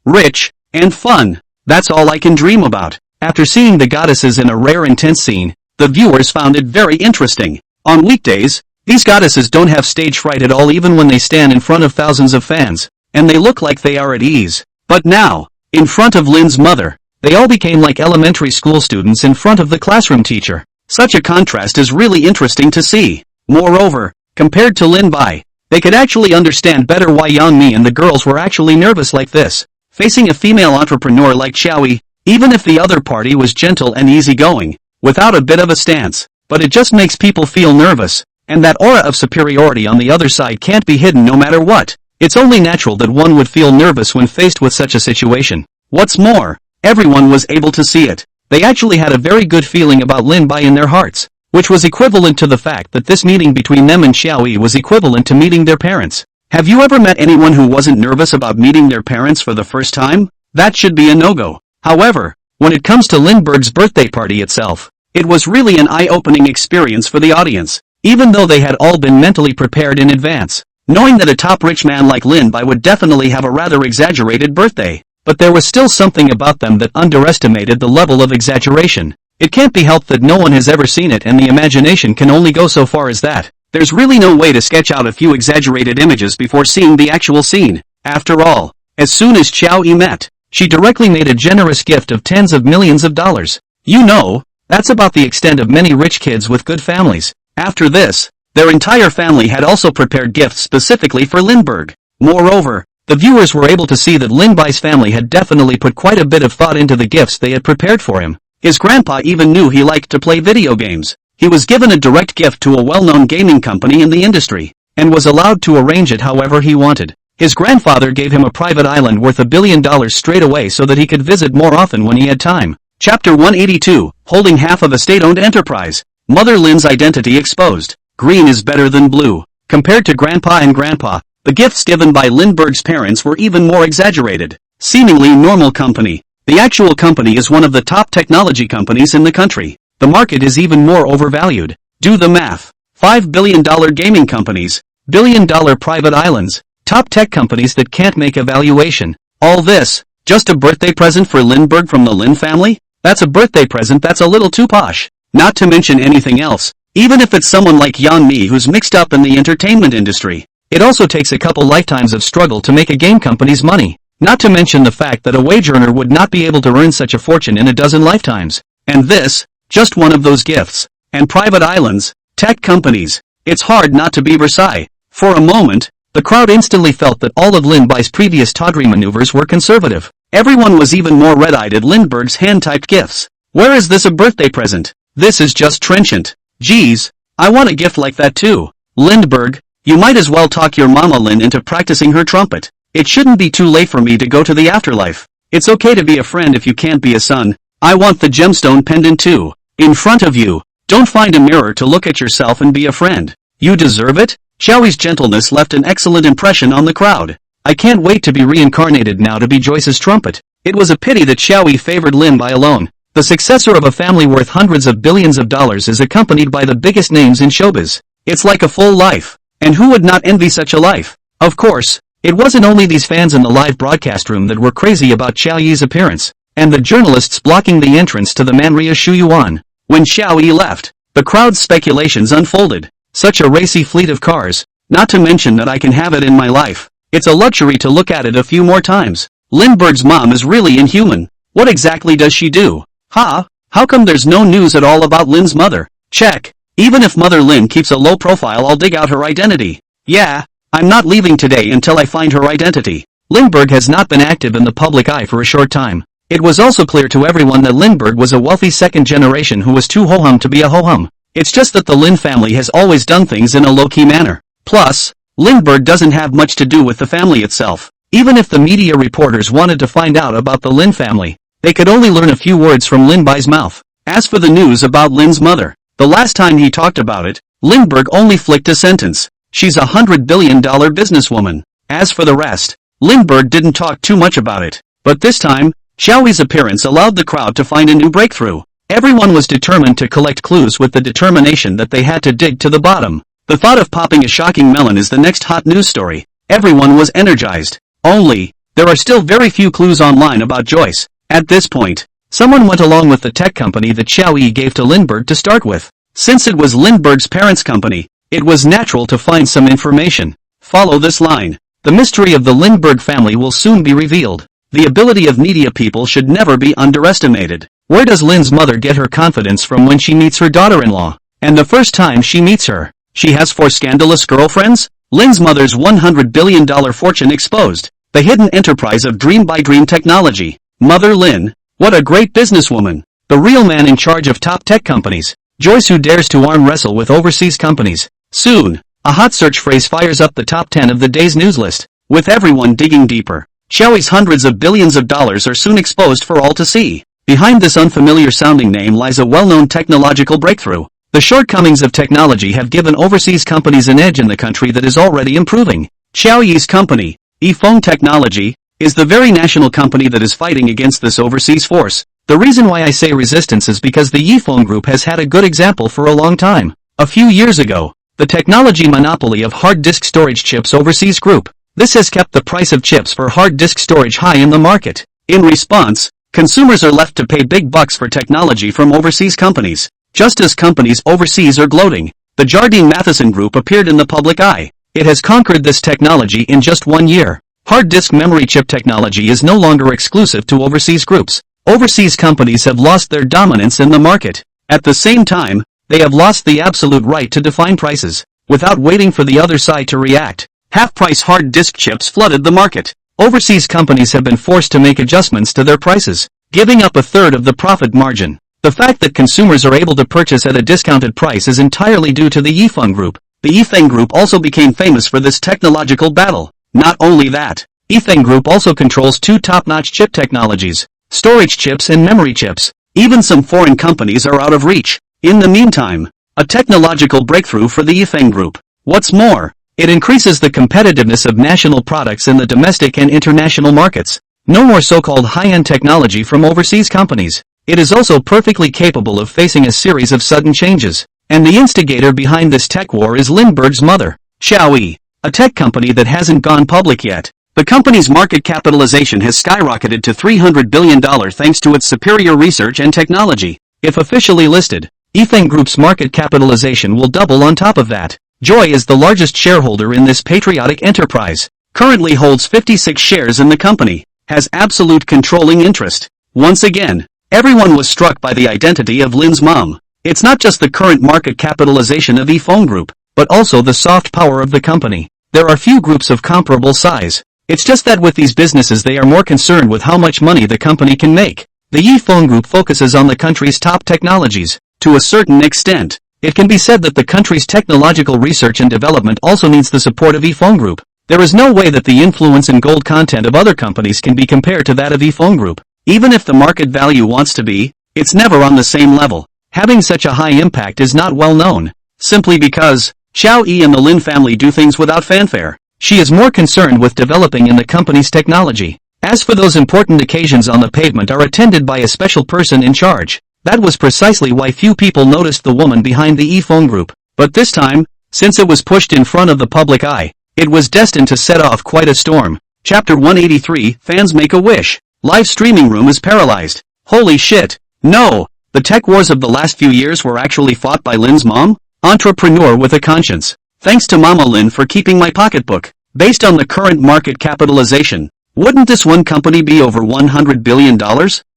rich, and fun. That's all I can dream about. After seeing the goddesses in a rare intense scene, the viewers found it very interesting. On weekdays, these goddesses don't have stage fright at all even when they stand in front of thousands of fans, and they look like they are at ease. But now, in front of Lin's mother, they all became like elementary school students in front of the classroom teacher. Such a contrast is really interesting to see. Moreover, compared to Lin Bai, they could actually understand better why Yang Mi and the girls were actually nervous like this. Facing a female entrepreneur like Xiao Yi, even if the other party was gentle and easygoing, without a bit of a stance, but it just makes people feel nervous, and that aura of superiority on the other side can't be hidden no matter what. It's only natural that one would feel nervous when faced with such a situation. What's more, everyone was able to see it. They actually had a very good feeling about Lin Bai in their hearts, which was equivalent to the fact that this meeting between them and Xiao Yi was equivalent to meeting their parents. Have you ever met anyone who wasn't nervous about meeting their parents for the first time? That should be a no-go. However, when it comes to Lindbergh's birthday party itself, it was really an eye-opening experience for the audience, even though they had all been mentally prepared in advance, knowing that a top rich man like Lin Bai would definitely have a rather exaggerated birthday. But there was still something about them that underestimated the level of exaggeration. It can't be helped that no one has ever seen it and the imagination can only go so far as that. There's really no way to sketch out a few exaggerated images before seeing the actual scene. After all, as soon as Xiao Yi met, she directly made a generous gift of tens of millions of dollars. You know, that's about the extent of many rich kids with good families. After this, Their entire family had also prepared gifts specifically for Lindbergh. Moreover, the viewers were able to see that Lin-Bai's family had definitely put quite a bit of thought into the gifts they had prepared for him. His grandpa even knew he liked to play video games. He was given a direct gift to a well-known gaming company in the industry, and was allowed to arrange it however he wanted. His grandfather gave him a private island worth $1 billion straight away so that he could visit more often when he had time. Chapter 182, Holding half of a state-owned enterprise. Mother Lin's identity exposed. Green is better than blue. Compared to Grandpa and Grandpa, the gifts given by Lindbergh's parents were even more exaggerated. Seemingly normal company. The actual company is one of the top technology companies in the country. The market is even more overvalued. Do the math. $5 billion gaming companies, billion-dollar private islands, top tech companies that can't make a valuation. All this, just a birthday present for Lindbergh from the Lin family? That's a birthday present that's a little too posh. Not to mention anything else. Even if it's someone like Yan Mi who's mixed up in the entertainment industry. It also takes a couple lifetimes of struggle to make a game company's money. Not to mention the fact that a wage earner would not be able to earn such a fortune in a dozen lifetimes. And this, just one of those gifts. And private islands, tech companies. It's hard not to be Versailles. For a moment, the crowd instantly felt that all of Lin-Bai's previous tawdry maneuvers were conservative. Everyone was even more red-eyed at Lindbergh's hand-typed gifts. Where is this a birthday present? This is just trenchant. Geez, I want a gift like that too. Lindbergh, you might as well talk your mama Lin into practicing her trumpet. It shouldn't be too late for me to go to the afterlife. It's okay to be a friend if you can't be a son. I want the gemstone pendant too. In front of you. Don't find a mirror to look at yourself and be a friend. You deserve it? Xiaoyi's gentleness left an excellent impression on the crowd. I can't wait to be reincarnated now to be Joyce's trumpet. It was a pity that Xiaoyi favored Lin-Bai alone. The successor of a family worth hundreds of billions of dollars is accompanied by the biggest names in showbiz. It's like a full life. And who would not envy such a life? Of course, it wasn't only these fans in the live broadcast room that were crazy about Xiaoyi's appearance, and the journalists blocking the entrance to the Manhwa Shuyuan. When Xiaoyi left, the crowd's speculations unfolded. Such a racy fleet of cars, not to mention that I can have it in my life. It's a luxury to look at it a few more times. Lindbergh's mom is really inhuman. What exactly does she do? How come there's no news at all about Lin's mother? Check. Even if Mother Lin keeps a low profile, I'll dig out her identity. Yeah, I'm not leaving today until I find her identity. Lindbergh has not been active in the public eye for a short time. It was also clear to everyone that Lindbergh was a wealthy second generation who was too ho-hum to be a ho-hum. It's just that the Lin family has always done things in a low-key manner. Plus, Lindbergh doesn't have much to do with the family itself. Even if the media reporters wanted to find out about the Lin family, they could only learn a few words from Lin-Bai's mouth. As for the news about Lin's mother, the last time he talked about it, Lindbergh only flicked a sentence. She's a $100 billion businesswoman. As for the rest, Lindbergh didn't talk too much about it. But this time, Xiaoyi's appearance allowed the crowd to find a new breakthrough. Everyone was determined to collect clues with the determination that they had to dig to the bottom. The thought of popping a shocking melon is the next hot news story. Everyone was energized. Only, there are still very few clues online about Joyce. At this point, someone went along with the tech company that Xiaoyi gave to Lindbergh to start with. Since it was Lindbergh's parents' company, it was natural to find some information. Follow this line. The mystery of the Lindbergh family will soon be revealed. The ability of media people should never be underestimated. Where does Lin's mother get her confidence from when she meets her daughter-in-law? And the first time she meets her, she has 4 scandalous girlfriends? Lin's mother's $100 billion fortune exposed. The hidden enterprise of Dream by Dream Technology. Mother Lin, what a great businesswoman. The real man in charge of top tech companies. Joyce who dares to arm wrestle with overseas companies. Soon, a hot search phrase fires up the top 10 of the day's news list, with everyone digging deeper. Xiaoyi's hundreds of billions of dollars are soon exposed for all to see. Behind this unfamiliar-sounding name lies a well-known technological breakthrough. The shortcomings of technology have given overseas companies an edge in the country that is already improving. Xiaoyi's company, Yifeng Technology, is the very national company that is fighting against this overseas force. The reason why I say resistance is because the Yifeng Group has had a good example for a long time. A few years ago, the technology monopoly of hard disk storage chips overseas group. This has kept the price of chips for hard disk storage high in the market. In response, consumers are left to pay big bucks for technology from overseas companies. Just as companies overseas are gloating, the Jardine Matheson Group appeared in the public eye. It has conquered this technology in just 1 year. Hard disk memory chip technology is no longer exclusive to overseas groups. Overseas companies have lost their dominance in the market. At the same time, they have lost the absolute right to define prices. without waiting for the other side to react. Half-price hard disk chips flooded the market. Overseas companies have been forced to make adjustments to their prices, giving up a third of the profit margin. The fact that consumers are able to purchase at a discounted price is entirely due to the Yifeng Group. The Yifeng Group also became famous for this technological battle. Not only that, Yifeng Group also controls two top-notch chip technologies, storage chips and memory chips. Even some foreign companies are out of reach. In the meantime, a technological breakthrough for the Yifeng Group. What's more, it increases the competitiveness of national products in the domestic and international markets. No more so-called high-end technology from overseas companies. It is also perfectly capable of facing a series of sudden changes. And the instigator behind this tech war is Lindbergh's mother, Xiaoyi, a tech company that hasn't gone public yet. The company's market capitalization has skyrocketed to $300 billion thanks to its superior research and technology. If officially listed, Yifeng Group's market capitalization will double on top of that. Joy is the largest shareholder in this patriotic enterprise, currently holds 56 shares in the company, has absolute controlling interest. Once again, everyone was struck by the identity of Lin's mom. It's not just the current market capitalization of Yifeng Group, but also the soft power of the company. There are few groups of comparable size. It's just that with these businesses they are more concerned with how much money the company can make. The Yifeng Group focuses on the country's top technologies. To a certain extent, it can be said that the country's technological research and development also needs the support of Yifeng Group. There is no way that the influence and gold content of other companies can be compared to that of Yifeng Group. Even if the market value wants to be, it's never on the same level. Having such a high impact is not well known, simply because Xiaoyi and the Lin family do things without fanfare. She is more concerned with developing in the company's technology. As for those important occasions on the pavement are attended by a special person in charge. That was precisely why few people noticed the woman behind the Yifeng Group. But this time, since it was pushed in front of the public eye, it was destined to set off quite a storm. Chapter 183, Fans Make a Wish. Live streaming room is paralyzed. Holy shit. No! The tech wars of the last few years were actually fought by Lin's mom? Entrepreneur with a conscience. Thanks to Mama Lin for keeping my pocketbook. Based on the current market capitalization, wouldn't this one company be over $100 billion?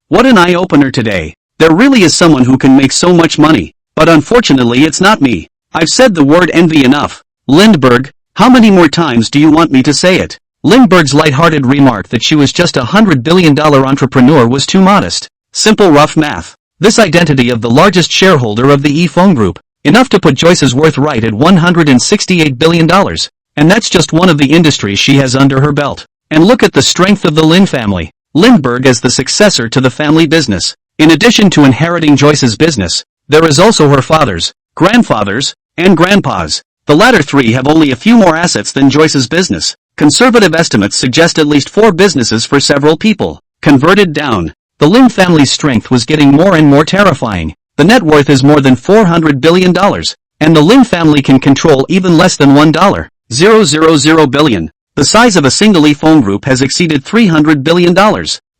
What an eye-opener today. There really is someone who can make so much money. But unfortunately it's not me. I've said the word envy enough. Lindbergh, how many more times do you want me to say it? Lindbergh's light-hearted remark that she was just a $100 billion entrepreneur was too modest. Simple rough math. This identity of the largest shareholder of the Yifeng Group, enough to put Joyce's worth right at $168 billion. And that's just one of the industries she has under her belt. And look at the strength of the Lin family. Lindbergh as the successor to the family business. In addition to inheriting Joyce's business, there is also her father's, grandfather's, and grandpa's. The latter three have only a few more assets than Joyce's business. Conservative estimates suggest at least 4 businesses for several people. Converted down, the Lin family's strength was getting more and more terrifying. The net worth is more than $400 billion, and the Lin family can control even less than $1.000 billion. The size of a single Yifeng Group has exceeded $300 billion.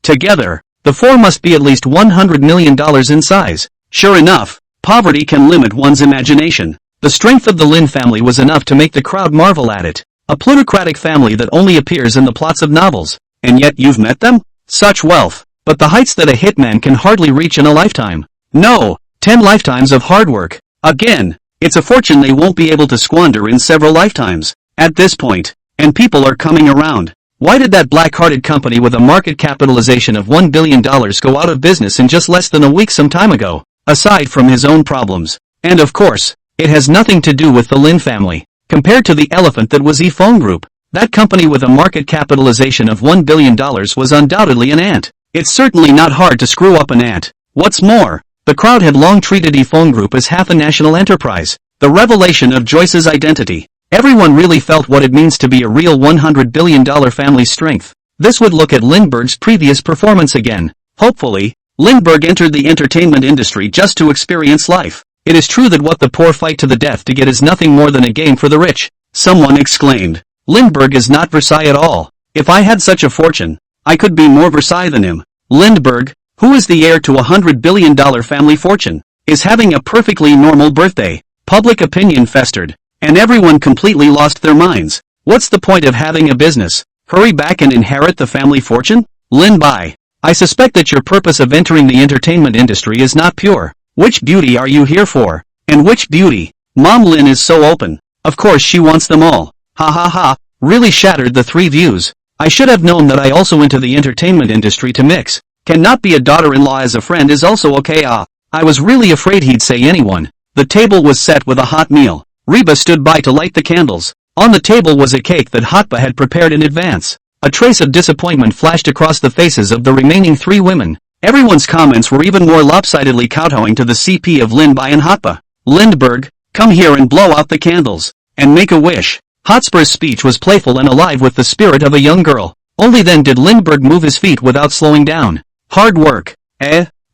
Together, the 4 must be at least $100 million in size. Sure enough, poverty can limit one's imagination. The strength of the Lin family was enough to make the crowd marvel at it. A plutocratic family that only appears in the plots of novels. And yet you've met them? Such wealth. But the heights that a hitman can hardly reach in a lifetime. No, 10 lifetimes of hard work. Again, it's a fortune they won't be able to squander in several lifetimes. At this point, and people are coming around. Why did that black-hearted company with a market capitalization of $1 billion go out of business in just less than a week some time ago? Aside from his own problems. And of course, it has nothing to do with the Lin family. Compared to the elephant that was Yifeng Group, that company with a market capitalization of $1 billion was undoubtedly an ant. It's certainly not hard to screw up an ant. What's more, the crowd had long treated Yifeng Group as half a national enterprise. The revelation of Joyce's identity. Everyone really felt what it means to be a real $100 billion family's strength. This would look at Lindbergh's previous performance again. Hopefully, Lindbergh entered the entertainment industry just to experience life. It is true that what the poor fight to the death to get is nothing more than a game for the rich. Someone exclaimed. Lindbergh is not Versailles at all. If I had such a fortune, I could be more Versailles than him. Lindbergh, who is the heir to a $100 billion family fortune, is having a perfectly normal birthday. Public opinion festered. And everyone completely lost their minds. What's the point of having a business? Hurry back and inherit the family fortune? Lin Bai. I suspect that your purpose of entering the entertainment industry is not pure. Which beauty are you here for? And which beauty? Mom Lin is so open. Of course she wants them all. Ha ha ha, really shattered the 3 views. I should have known that I also into the entertainment industry to mix. Cannot be a daughter-in-law as a friend is also okay. I was really afraid he'd say anyone. The table was set with a hot meal. Reba stood by to light the candles. On the table was a cake that Hotba had prepared in advance. A trace of disappointment flashed across the faces of the remaining 3 women. Everyone's comments were even more lopsidedly kowtowing to the CP of Lindbai and Hotba. Lindbergh, come here and blow out the candles. And make a wish. Hotspur's speech was playful and alive with the spirit of a young girl. Only then did Lindbergh move his feet without slowing down. Hard work.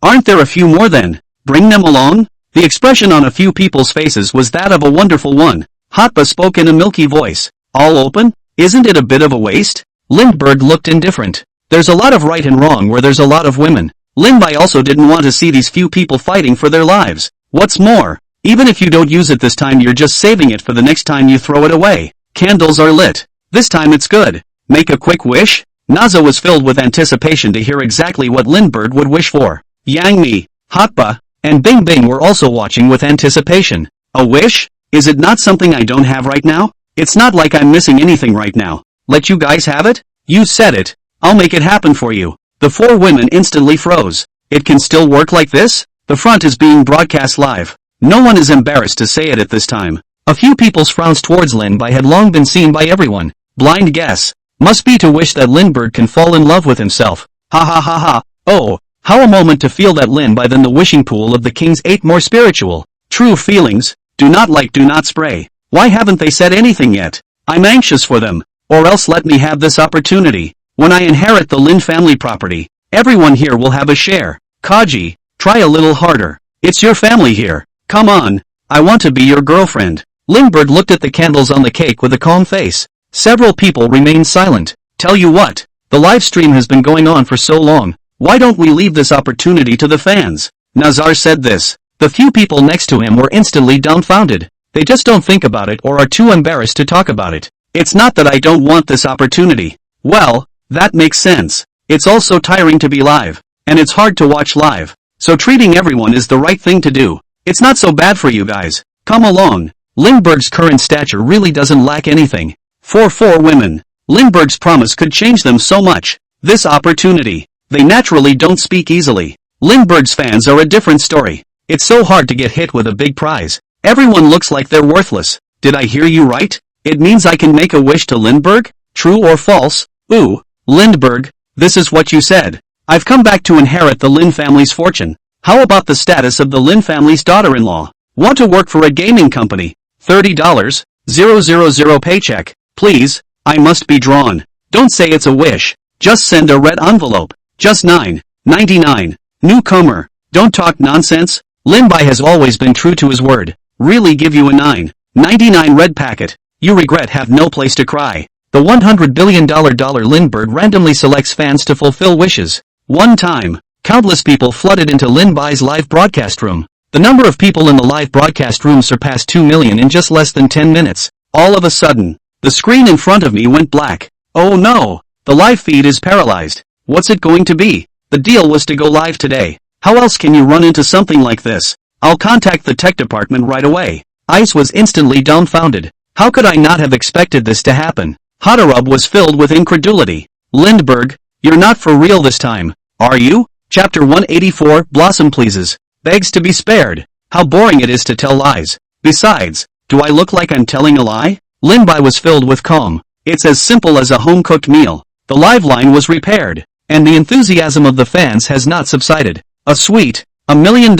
Aren't there a few more then? Bring them along? The expression on a few people's faces was that of a wonderful one. Hotba spoke in a milky voice. All open? Isn't it a bit of a waste? Lindbergh looked indifferent. There's a lot of right and wrong where there's a lot of women. Lindbai also didn't want to see these few people fighting for their lives. What's more, even if you don't use it this time you're just saving it for the next time you throw it away. Candles are lit. This time it's good. Make a quick wish? Naza was filled with anticipation to hear exactly what Lindbergh would wish for. Yang Mi, Hotba, and Bing Bing were also watching with anticipation. A wish? Is it not something I don't have right now? It's not like I'm missing anything right now. Let you guys have it? You said it. I'll make it happen for you. The 4 women instantly froze. It can still work like this? The front is being broadcast live. No one is embarrassed to say it at this time. A few people's frowns towards Lindbai had long been seen by everyone. Blind guess. Must be to wish that Lindbergh can fall in love with himself. Ha ha ha ha. Oh, how a moment to feel that Lindbai than the wishing pool of the king's 8 more spiritual. True feelings. Do not spray. Why haven't they said anything yet? I'm anxious for them. Or else let me have this opportunity. When I inherit the Lin family property, everyone here will have a share. Kaji, try a little harder. It's your family here. Come on. I want to be your girlfriend. Lindbergh looked at the candles on the cake with a calm face. Several people remained silent. Tell you what, the live stream has been going on for so long. Why don't we leave this opportunity to the fans? Nazar said this. The few people next to him were instantly dumbfounded. They just don't think about it or are too embarrassed to talk about it. It's not that I don't want this opportunity. Well, that makes sense. It's also tiring to be live. And it's hard to watch live. So treating everyone is the right thing to do. It's not so bad for you guys. Come along. Lindbergh's current stature really doesn't lack anything. For 4 women, Lindbergh's promise could change them so much. This opportunity. They naturally don't speak easily. Lindbergh's fans are a different story. It's so hard to get hit with a big prize. Everyone looks like they're worthless. Did I hear you right? It means I can make a wish to Lindbergh? True or false? Ooh, Lindbergh, this is what you said. I've come back to inherit the Lin family's fortune. How about the status of the Lin family's daughter-in-law? Want to work for a gaming company? $30, 000 paycheck. Please, I must be drawn. Don't say it's a wish. Just send a red envelope. Just $9.99. Newcomer. Don't talk nonsense. Lindbai has always been true to his word. Really give you a $9.99 red packet. You regret have no place to cry. The $100 billion Lindbergh randomly selects fans to fulfill wishes. One time, countless people flooded into Lindbai's live broadcast room. The number of people in the live broadcast room surpassed 2 million in just less than 10 minutes. All of a sudden, the screen in front of me went black. Oh no, the live feed is paralyzed. What's it going to be? The deal was to go live today. How else can you run into something like this? I'll contact the tech department right away. Ice was instantly dumbfounded. How could I not have expected this to happen? Hadarub was filled with incredulity. Lindbergh, you're not for real this time, are you? Chapter 184, Blossom pleases. Begs to be spared. How boring it is to tell lies. Besides, do I look like I'm telling a lie? Lindbai was filled with calm. It's as simple as a home-cooked meal. The live line was repaired, and the enthusiasm of the fans has not subsided. A suite, $1 million,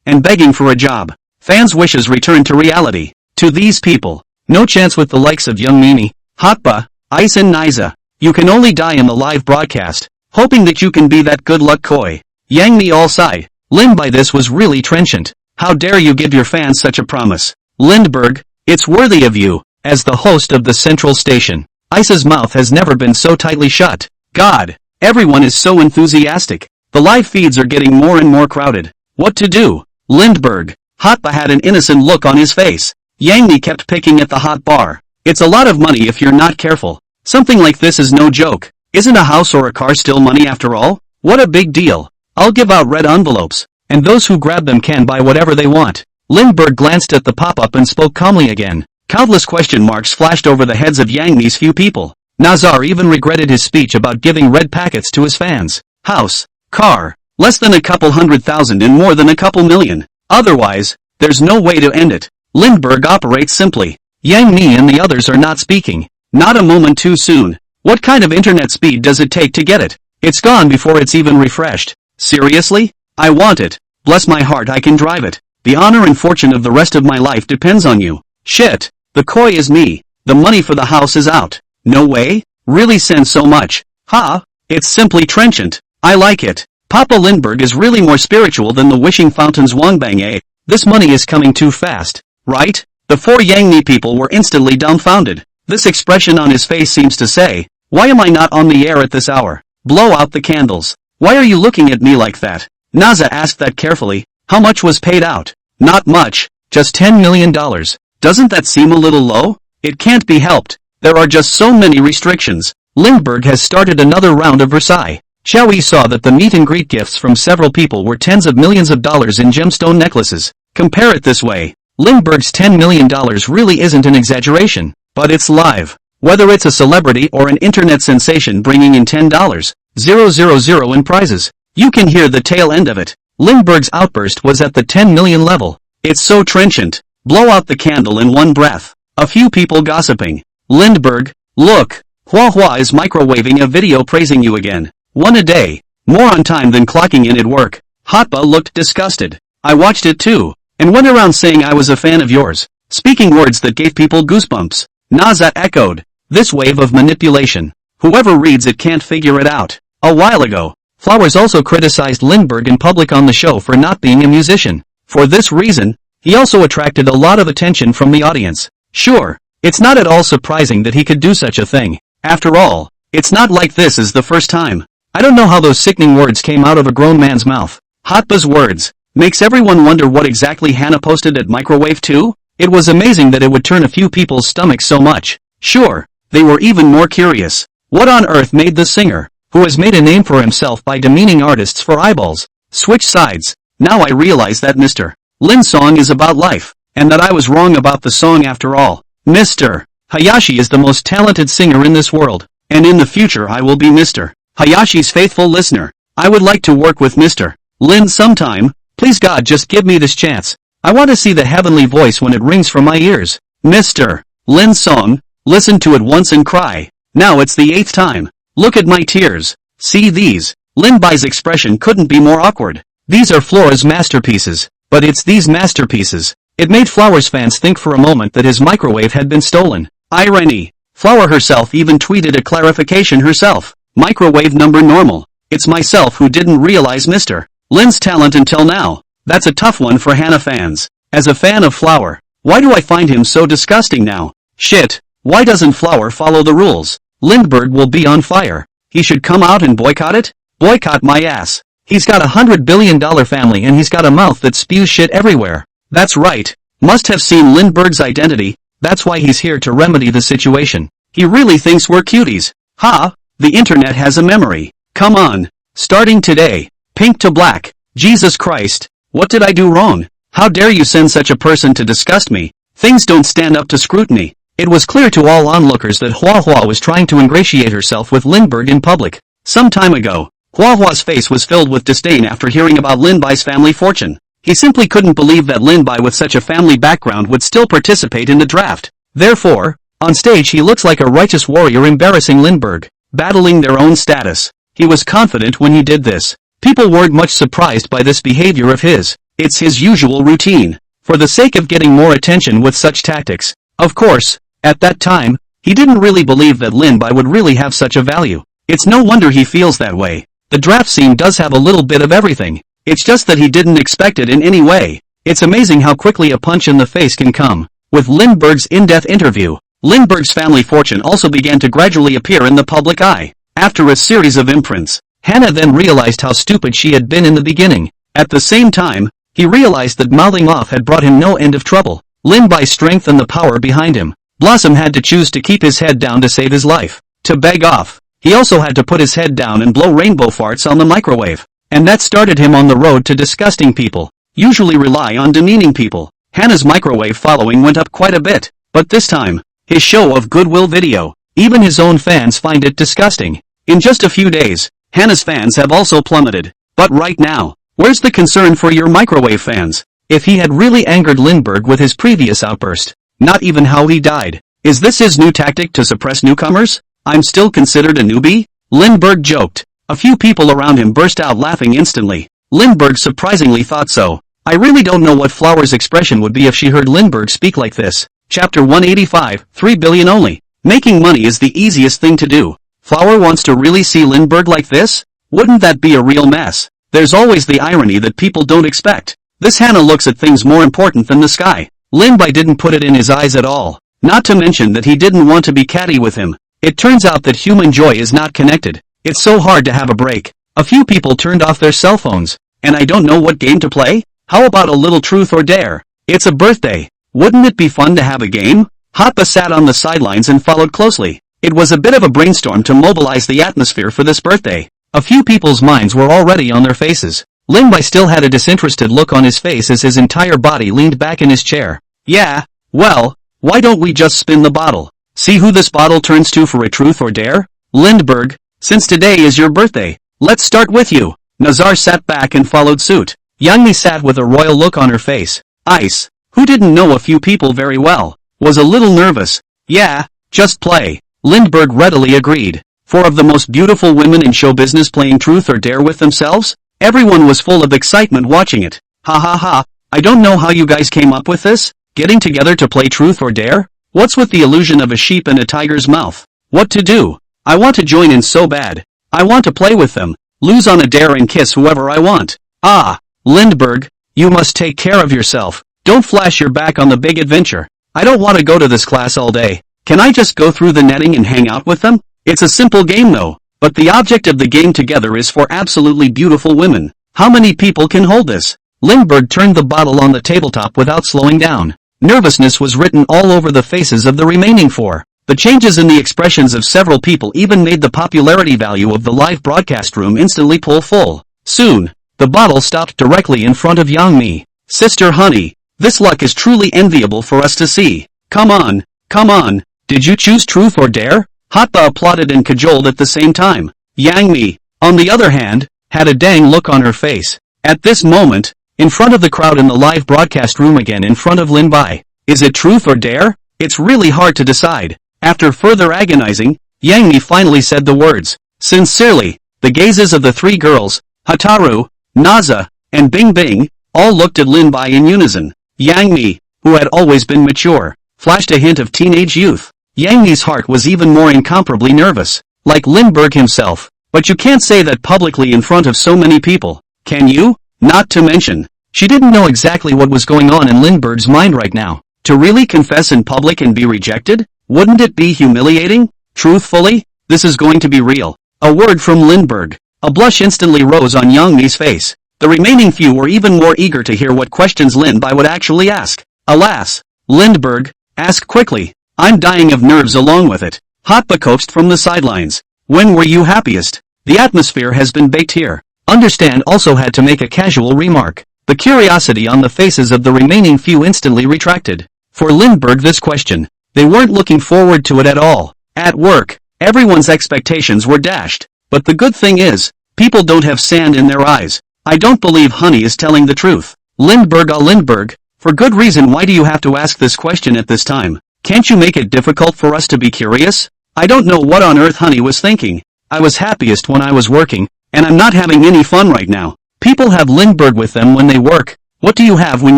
and begging for a job. Fans' wishes return to reality. To these people, no chance with the likes of Young Mimi, Hotba, Ice and Niza. You can only die in the live broadcast, hoping that you can be that good luck koi. Yang Mi all sighed. Lindbai, this was really trenchant. How dare you give your fans such a promise? Lindbergh, it's worthy of you, as the host of the central station. Ice's mouth has never been so tightly shut. God, everyone is so enthusiastic. The live feeds are getting more and more crowded. What to do? Lindbergh. Hotba had an innocent look on his face. Yang Mi kept picking at the hot bar. It's a lot of money if you're not careful. Something like this is no joke. Isn't a house or a car still money after all? What a big deal. I'll give out red envelopes, and those who grab them can buy whatever they want. Lindbergh glanced at the pop-up and spoke calmly again. Countless question marks flashed over the heads of Yang Mi's few people. Nazar even regretted his speech about giving red packets to his fans. House, car, less than a couple 100,000 and more than a couple million. Otherwise, there's no way to end it. Lindbergh operates simply. Yang Mi and the others are not speaking. Not a moment too soon. What kind of internet speed does it take to get it? It's gone before it's even refreshed. Seriously? I want it. Bless my heart, I can drive it. The honor and fortune of the rest of my life depends on you. Shit. The koi is me. The money for the house is out. No way? Really send so much? Ha? It's simply trenchant. I like it. Papa Lindbergh is really more spiritual than the wishing fountain's Wangbang, eh? This money is coming too fast. Right? The four Yang Mi people were instantly dumbfounded. This expression on his face seems to say, why am I not on the air at this hour? Blow out the candles. Why are you looking at me like that? Naza asked that carefully. How much was paid out? Not much. Just $10 million. Doesn't that seem a little low? It can't be helped. There are just so many restrictions. Lindbergh has started another round of Versailles. Xiaoyi saw that the meet and greet gifts from several people were tens of millions of dollars in gemstone necklaces. Compare it this way. Lindbergh's $10 million really isn't an exaggeration, but it's live. Whether it's a celebrity or an internet sensation bringing in $10,000 in prizes, you can hear the tail end of it. Lindbergh's outburst was at the 10 million level. It's so trenchant. Blow out the candle in one breath. A few people gossiping. Lindbergh, look, Hua is microwaving a video praising you again. One a day. More on time than clocking in at work. Hotba looked disgusted. I watched it too, and went around saying I was a fan of yours. Speaking words that gave people goosebumps. Naza echoed. This wave of manipulation. Whoever reads it can't figure it out. A while ago, Flowers also criticized Lindbergh in public on the show for not being a musician. For this reason, he also attracted a lot of attention from the audience. Sure, it's not at all surprising that he could do such a thing. After all, it's not like this is the first time. I don't know how those sickening words came out of a grown man's mouth. Hotba's words makes everyone wonder what exactly Hannah posted at Microwave 2? It was amazing that it would turn a few people's stomachs so much. Sure, they were even more curious. What on earth made the singer, who has made a name for himself by demeaning artists for eyeballs, switch sides? Now I realize that Mr. Lin's song is about life, and that I was wrong about the song after all. Mr. Hayashi is the most talented singer in this world, and in the future I will be Mr. Hayashi's faithful listener. I would like to work with Mr. Lin sometime. Please God, just give me this chance. I want to see the heavenly voice when it rings from my ears. Mr. Lin's song, listen to it once and cry. Now it's the 8th time. Look at my tears. See these. Lin Bai's expression couldn't be more awkward. These are Flora's masterpieces, but it's these masterpieces. It made Flowers fans think for a moment that his microwave had been stolen. Irony. Flower herself even tweeted a clarification herself. Microwave number normal. It's myself who didn't realize Mr. Lin's talent until now. That's a tough one for Hannah fans. As a fan of Flower, why do I find him so disgusting now? Shit. Why doesn't Flower follow the rules? Lindbergh will be on fire. He should come out and boycott it? Boycott my ass. He's got $100 billion family and he's got a mouth that spews shit everywhere. That's right. Must have seen Lindbergh's identity. That's why he's here to remedy the situation. He really thinks we're cuties. Ha! The internet has a memory. Come on. Starting today. Pink to black. Jesus Christ. What did I do wrong? How dare you send such a person to disgust me? Things don't stand up to scrutiny. It was clear to all onlookers that Hua was trying to ingratiate herself with Lindbergh in public. Some time ago, Hua's face was filled with disdain after hearing about Lin Bai's family fortune. He simply couldn't believe that Lin Bai with such a family background would still participate in the draft. Therefore, on stage he looks like a righteous warrior embarrassing Lindbergh, battling their own status. He was confident when he did this. People weren't much surprised by this behavior of his. It's his usual routine. For the sake of getting more attention with such tactics. Of course, at that time, he didn't really believe that Lin Bai would really have such a value. It's no wonder he feels that way. The draft scene does have a little bit of everything. It's just that he didn't expect it in any way. It's amazing how quickly a punch in the face can come. With Lindbergh's in-depth interview, Lindbergh's family fortune also began to gradually appear in the public eye. After a series of imprints, Hannah then realized how stupid she had been in the beginning. At the same time, he realized that mouthing off had brought him no end of trouble. Lin Bai's strength and the power behind him. Blossom had to choose to keep his head down to save his life. To beg off, he also had to put his head down and blow rainbow farts on the microwave. And that started him on the road to disgusting people. Usually rely on demeaning people. Hannah's microwave following went up quite a bit. But this time, his show of goodwill video, even his own fans find it disgusting. In just a few days, Hannah's fans have also plummeted. But right now, where's the concern for your microwave fans? If he had really angered Lindbergh with his previous outburst, not even how he died. Is this his new tactic to suppress newcomers? I'm still considered a newbie? Lindbergh joked. A few people around him burst out laughing instantly. Lindbergh surprisingly thought so. I really don't know what Flower's expression would be if she heard Lindbergh speak like this. Chapter 185, 3 billion only. Making money is the easiest thing to do. Flower wants to really see Lindbergh like this? Wouldn't that be a real mess? There's always the irony that people don't expect. This Hannah looks at things more important than the sky. Lindbergh didn't put it in his eyes at all. Not to mention that he didn't want to be catty with him. It turns out that human joy is not connected. It's so hard to have a break. A few people turned off their cell phones. And I don't know what game to play? How about a little truth or dare? It's a birthday. Wouldn't it be fun to have a game? Hotba sat on the sidelines and followed closely. It was a bit of a brainstorm to mobilize the atmosphere for this birthday. A few people's minds were already on their faces. Lindbergh still had a disinterested look on his face as his entire body leaned back in his chair. Yeah, well, why don't we just spin the bottle? See who this bottle turns to for a truth or dare? Lindbergh, since today is your birthday, let's start with you. Nazar sat back and followed suit. Yangmi sat with a royal look on her face. Ice, who didn't know a few people very well, was a little nervous. Yeah, just play. Lindbergh readily agreed. Four of the most beautiful women in show business playing truth or dare with themselves? Everyone was full of excitement watching it. Ha ha ha, I don't know how you guys came up with this. Getting together to play truth or dare? What's with the illusion of a sheep and a tiger's mouth? What to do? I want to join in so bad. I want to play with them, lose on a dare and kiss whoever I want. Ah, Lindbergh, you must take care of yourself. Don't flash your back on the big adventure. I don't want to go to this class all day. Can I just go through the netting and hang out with them? It's a simple game though, but the object of the game together is for absolutely beautiful women. How many people can hold this? Lindbergh turned the bottle on the tabletop without slowing down. Nervousness was written all over the faces of the remaining four. The changes in the expressions of several people even made the popularity value of the live broadcast room instantly pull full. Soon, the bottle stopped directly in front of Yangmi. Sister honey, this luck is truly enviable for us to see. Come on, did you choose truth or dare? Hotba applauded and cajoled at the same time. Yangmi, on the other hand, had a dang look on her face. At this moment, in front of the crowd in the live broadcast room again in front of Lindbergh, is it truth or dare? It's really hard to decide. After further agonizing, Yangmi finally said the words. Sincerely, the gazes of the three girls, Hataru, Naza, and Bing Bing, all looked at Lindbergh in unison. Yangmi, who had always been mature, flashed a hint of teenage youth. Yangmi's heart was even more incomparably nervous, like Lindbergh himself. But you can't say that publicly in front of so many people, can you? Not to mention, she didn't know exactly what was going on in Lindbergh's mind right now. To really confess in public and be rejected? Wouldn't it be humiliating? Truthfully, this is going to be real. A word from Lindbergh. A blush instantly rose on Yangmi's face. The remaining few were even more eager to hear what questions Lindbergh would actually ask. Alas, Lindbergh, ask quickly. I'm dying of nerves along with it. Hotba coaxed from the sidelines. When were you happiest? The atmosphere has been baked here. Understand also had to make a casual remark. The curiosity on the faces of the remaining few instantly retracted. For Lindbergh this question, they weren't looking forward to it at all. At work, everyone's expectations were dashed. But the good thing is, people don't have sand in their eyes. I don't believe Honey is telling the truth. Lindbergh, for good reason why do you have to ask this question at this time? Can't you make it difficult for us to be curious? I don't know what on earth Honey was thinking. I was happiest when I was working, and I'm not having any fun right now. People have Lindbergh with them when they work. What do you have when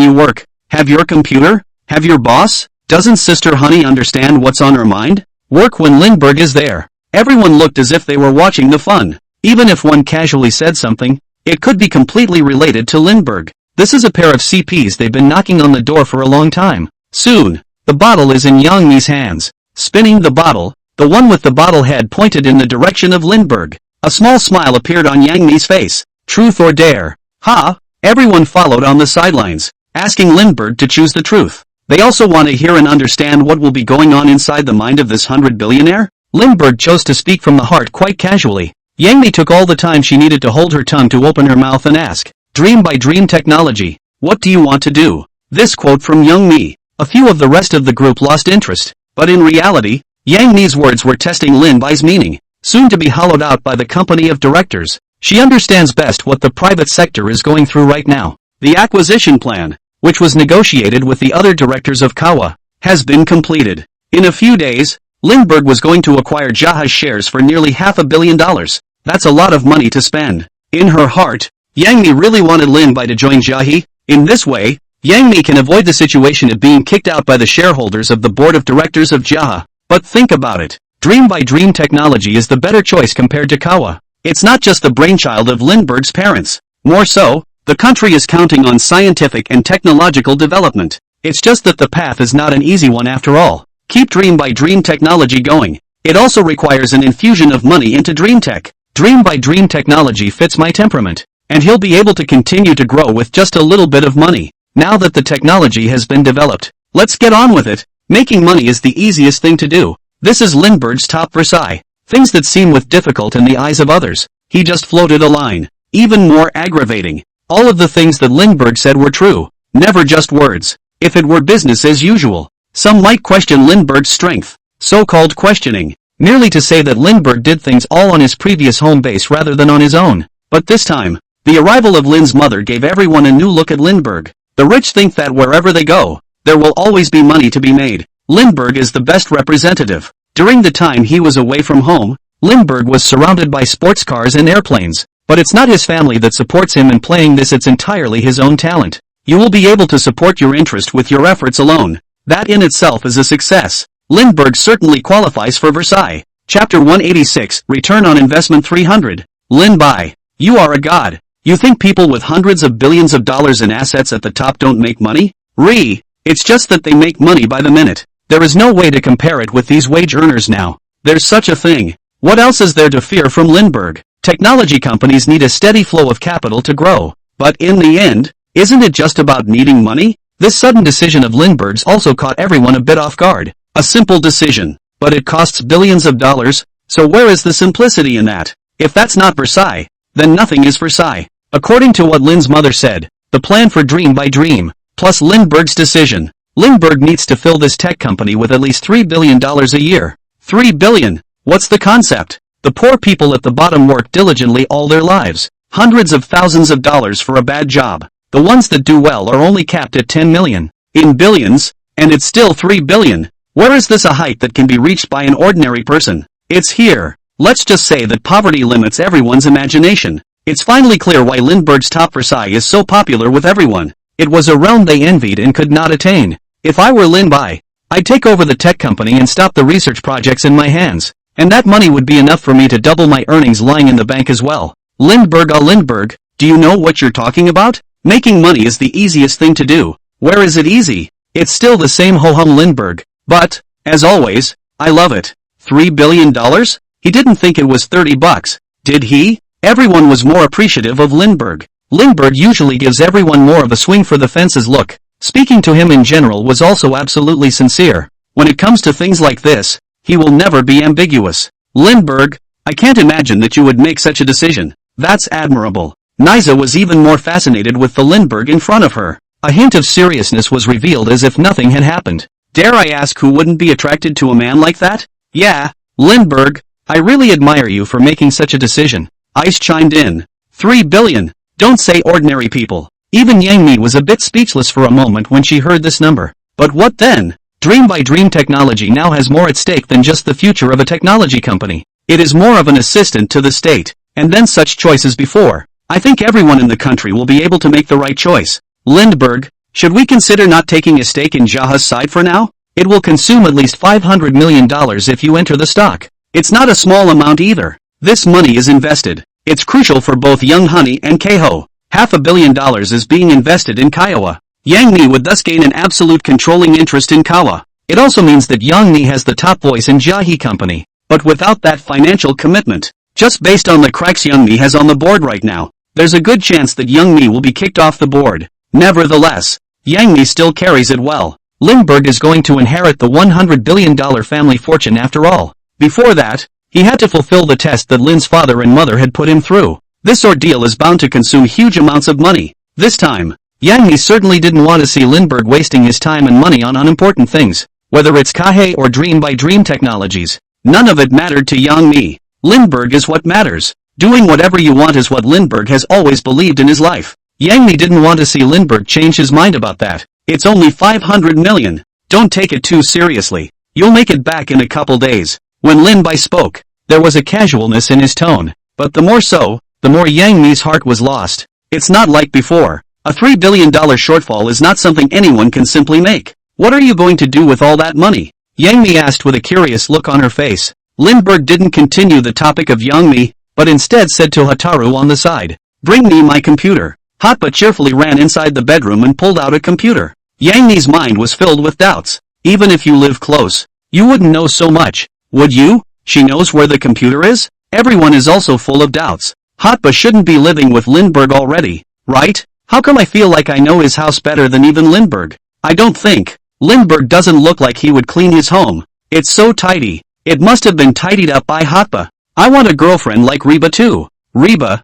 you work? Have your computer? Have your boss? Doesn't Sister Honey understand what's on her mind? Work when Lindbergh is there. Everyone looked as if they were watching the fun. Even if one casually said something, it could be completely related to Lindbergh. This is a pair of CPs they've been knocking on the door for a long time. Soon, the bottle is in Yangmi's hands. Spinning the bottle, the one with the bottle head pointed in the direction of Lindbergh. A small smile appeared on Yangmi's face. Truth or dare? Ha! Everyone followed on the sidelines, asking Lindbergh to choose the truth. They also want to hear and understand what will be going on inside the mind of this 100-billionaire. Lindbergh chose to speak from the heart quite casually. Yangmi took all the time she needed to hold her tongue to open her mouth and ask, Dream by Dream Technology, what do you want to do? This quote from Young Mi. A few of the rest of the group lost interest, but in reality, Yang Ni's words were testing Lin Bai's meaning, soon to be hollowed out by the company of directors. She understands best what the private sector is going through right now. The acquisition plan, which was negotiated with the other directors of Kawa, has been completed. In a few days, Lindbergh was going to acquire Jaha's shares for nearly $500 million. That's a lot of money to spend. In her heart, Yang Ni really wanted Lin Bai to join Jahi. In this way, Yang Ni can avoid the situation of being kicked out by the shareholders of the board of directors of Jaha. But think about it. Dream by Dream technology is the better choice compared to Kawa. It's not just the brainchild of Lindbergh's parents. More so, the country is counting on scientific and technological development. It's just that the path is not an easy one after all. Keep Dream by Dream technology going. It also requires an infusion of money into Dream Tech. Dream by Dream technology fits my temperament, and he'll be able to continue to grow with just a little bit of money. Now that the technology has been developed, let's get on with it. Making money is the easiest thing to do. This is Lindbergh's top Versailles. Things that seem with difficult in the eyes of others. He just floated a line. Even more aggravating. All of the things that Lindbergh said were true. Never just words. If it were business as usual, some might question Lindbergh's strength. So-called questioning. Merely to say that Lindbergh did things all on his previous home base rather than on his own. But this time, the arrival of Lin's mother gave everyone a new look at Lindbergh. The rich think that wherever they go, there will always be money to be made. Lindbergh is the best representative. During the time he was away from home, Lindbergh was surrounded by sports cars and airplanes. But it's not his family that supports him in playing this, it's entirely his own talent. You will be able to support your interest with your efforts alone. That in itself is a success. Lindbergh certainly qualifies for Versailles. Chapter 186, Return on Investment 300. Lin Bai, you are a god. You think people with hundreds of billions of dollars in assets at the top don't make money? It's just that they make money by the minute. There is no way to compare it with these wage earners now. There's such a thing. What else is there to fear from Lindbergh? Technology companies need a steady flow of capital to grow. But in the end, isn't it just about needing money? This sudden decision of Lindbergh's also caught everyone a bit off guard. A simple decision, but it costs billions of dollars, so where is the simplicity in that? If that's not Versailles, then nothing is Versailles. According to what Lin's mother said, the plan for Dream by Dream, plus Lindbergh's decision, Lindbergh needs to fill this tech company with at least $3 billion a year. $3 billion? What's the concept? The poor people at the bottom work diligently all their lives. Hundreds of thousands of dollars for a bad job. The ones that do well are only capped at 10 million. In billions, and it's still 3 billion. Where is this a height that can be reached by an ordinary person? It's here. Let's just say that poverty limits everyone's imagination. It's finally clear why Lindbergh's top Versailles is so popular with everyone. It was a realm they envied and could not attain. If I were Lin Bai, I'd take over the tech company and stop the research projects in my hands. And that money would be enough for me to double my earnings lying in the bank as well. Lindbergh, do you know what you're talking about? Making money is the easiest thing to do. Where is it easy? It's still the same ho-hum Lindbergh. But, as always, I love it. $3 billion? He didn't think it was 30 bucks, did he? Everyone was more appreciative of Lindbergh. Lindbergh usually gives everyone more of a swing for the fences look. Speaking to him in general was also absolutely sincere. When it comes to things like this, he will never be ambiguous. Lindbergh, I can't imagine that you would make such a decision. That's admirable. Niza was even more fascinated with the Lindbergh in front of her. A hint of seriousness was revealed as if nothing had happened. Dare I ask who wouldn't be attracted to a man like that? Yeah, Lindbergh, I really admire you for making such a decision. Ice chimed in. 3 billion. Don't say ordinary people. Even Yang Mi was a bit speechless for a moment when she heard this number. But what then? Dream by Dream technology now has more at stake than just the future of a technology company. It is more of an assistant to the state, and then such choices before. I think everyone in the country will be able to make the right choice. Lindbergh, should we consider not taking a stake in Jaha's side for now? It will consume at least $500 million if you enter the stock. It's not a small amount either. This money is invested. It's crucial for both Young Honey and Keiho. $500 million is being invested in Kiowa. Yang Ni would thus gain an absolute controlling interest in Kawa. It also means that Yang Ni has the top voice in Jahi Company. But without that financial commitment, just based on the cracks Yang Ni has on the board right now, there's a good chance that Yang Ni will be kicked off the board. Nevertheless, Yang Ni still carries it well. Lindbergh is going to inherit the $100 billion family fortune after all. Before that, he had to fulfill the test that Lin's father and mother had put him through. This ordeal is bound to consume huge amounts of money. This time, Yang Mi certainly didn't want to see Lindbergh wasting his time and money on unimportant things, whether it's Kahei or Dream by Dream Technologies. None of it mattered to Yang Mi. Lindbergh is what matters. Doing whatever you want is what Lindbergh has always believed in his life. Yang Mi didn't want to see Lindbergh change his mind about that. It's only 500 million. Don't take it too seriously. You'll make it back in a couple days. When Lin Bai spoke, there was a casualness in his tone, but the more so, the more Yang Mi's heart was lost. It's not like before. A $3 billion shortfall is not something anyone can simply make. What are you going to do with all that money? Yang Mi asked with a curious look on her face. Lindbergh didn't continue the topic of Yang Mi, but instead said to Hotaru on the side, "Bring me my computer." Hotba cheerfully ran inside the bedroom and pulled out a computer. Yang Mi's mind was filled with doubts. Even if you live close, you wouldn't know so much, would you? She knows where the computer is? Everyone is also full of doubts. Hotba shouldn't be living with Lindbergh already, right? How come I feel like I know his house better than even Lindbergh? I don't think. Lindbergh doesn't look like he would clean his home. It's so tidy. It must have been tidied up by Hotba. I want a girlfriend like Reba too. Reba,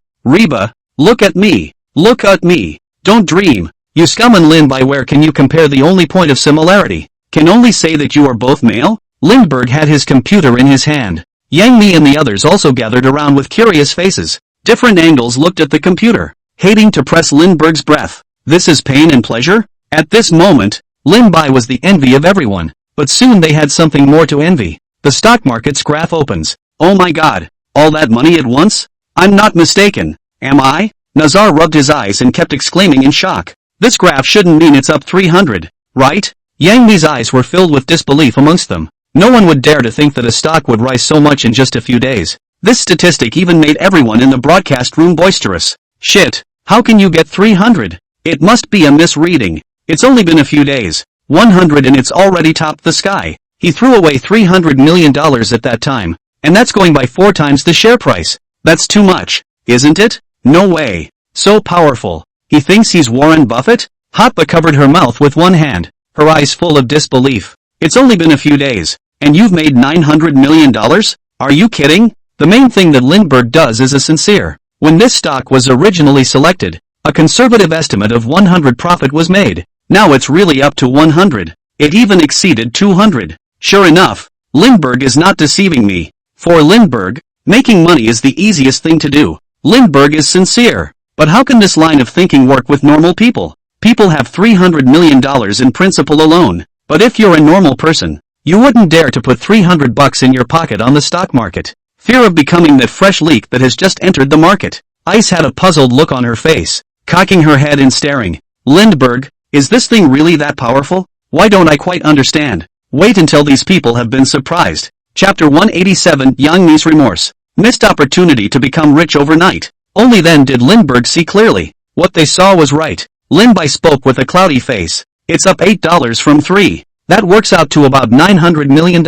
look at me. Look at me. Don't dream. You scum and Lin Bai, where can you compare? The only point of similarity. Can only say that you are both male? Lindbergh had his computer in his hand. Yang Mi and the others also gathered around with curious faces. Different angles looked at the computer, hating to press Lindbergh's breath. This is pain and pleasure? At this moment, Lin Bai was the envy of everyone, but soon they had something more to envy. The stock market's graph opens. Oh my god, all that money at once? I'm not mistaken, am I? Nazar rubbed his eyes and kept exclaiming in shock. This graph shouldn't mean it's up 300, right? Yang Mi's eyes were filled with disbelief amongst them. No one would dare to think that a stock would rise so much in just a few days. This statistic even made everyone in the broadcast room boisterous. Shit, how can you get 300? It must be a misreading. It's only been a few days. 100 and it's already topped the sky. He threw away $300 million at that time, and that's going by 4 times the share price. That's too much, isn't it? No way. So powerful. He thinks he's Warren Buffett? Hotba covered her mouth with one hand, her eyes full of disbelief. It's only been a few days, and you've made $900 million? Are you kidding? The main thing that Lindbergh does is a sincere. When this stock was originally selected, a conservative estimate of 100 profit was made. Now it's really up to 100. It even exceeded 200. Sure enough, Lindbergh is not deceiving me. For Lindbergh, making money is the easiest thing to do. Lindbergh is sincere. But how can this line of thinking work with normal people? People have $300 million in principal alone. But if you're a normal person, you wouldn't dare to put $300 in your pocket on the stock market. Fear of becoming that fresh leak that has just entered the market. Ice had a puzzled look on her face, cocking her head and staring. Lindbergh, is this thing really that powerful? Why don't I quite understand? Wait until these people have been surprised. Chapter 187, Yang Mi's remorse. Missed opportunity to become rich overnight. Only then did Lindbergh see clearly. What they saw was right. Lin Bai spoke with a cloudy face. It's up $8 from 3. That works out to about $900 million.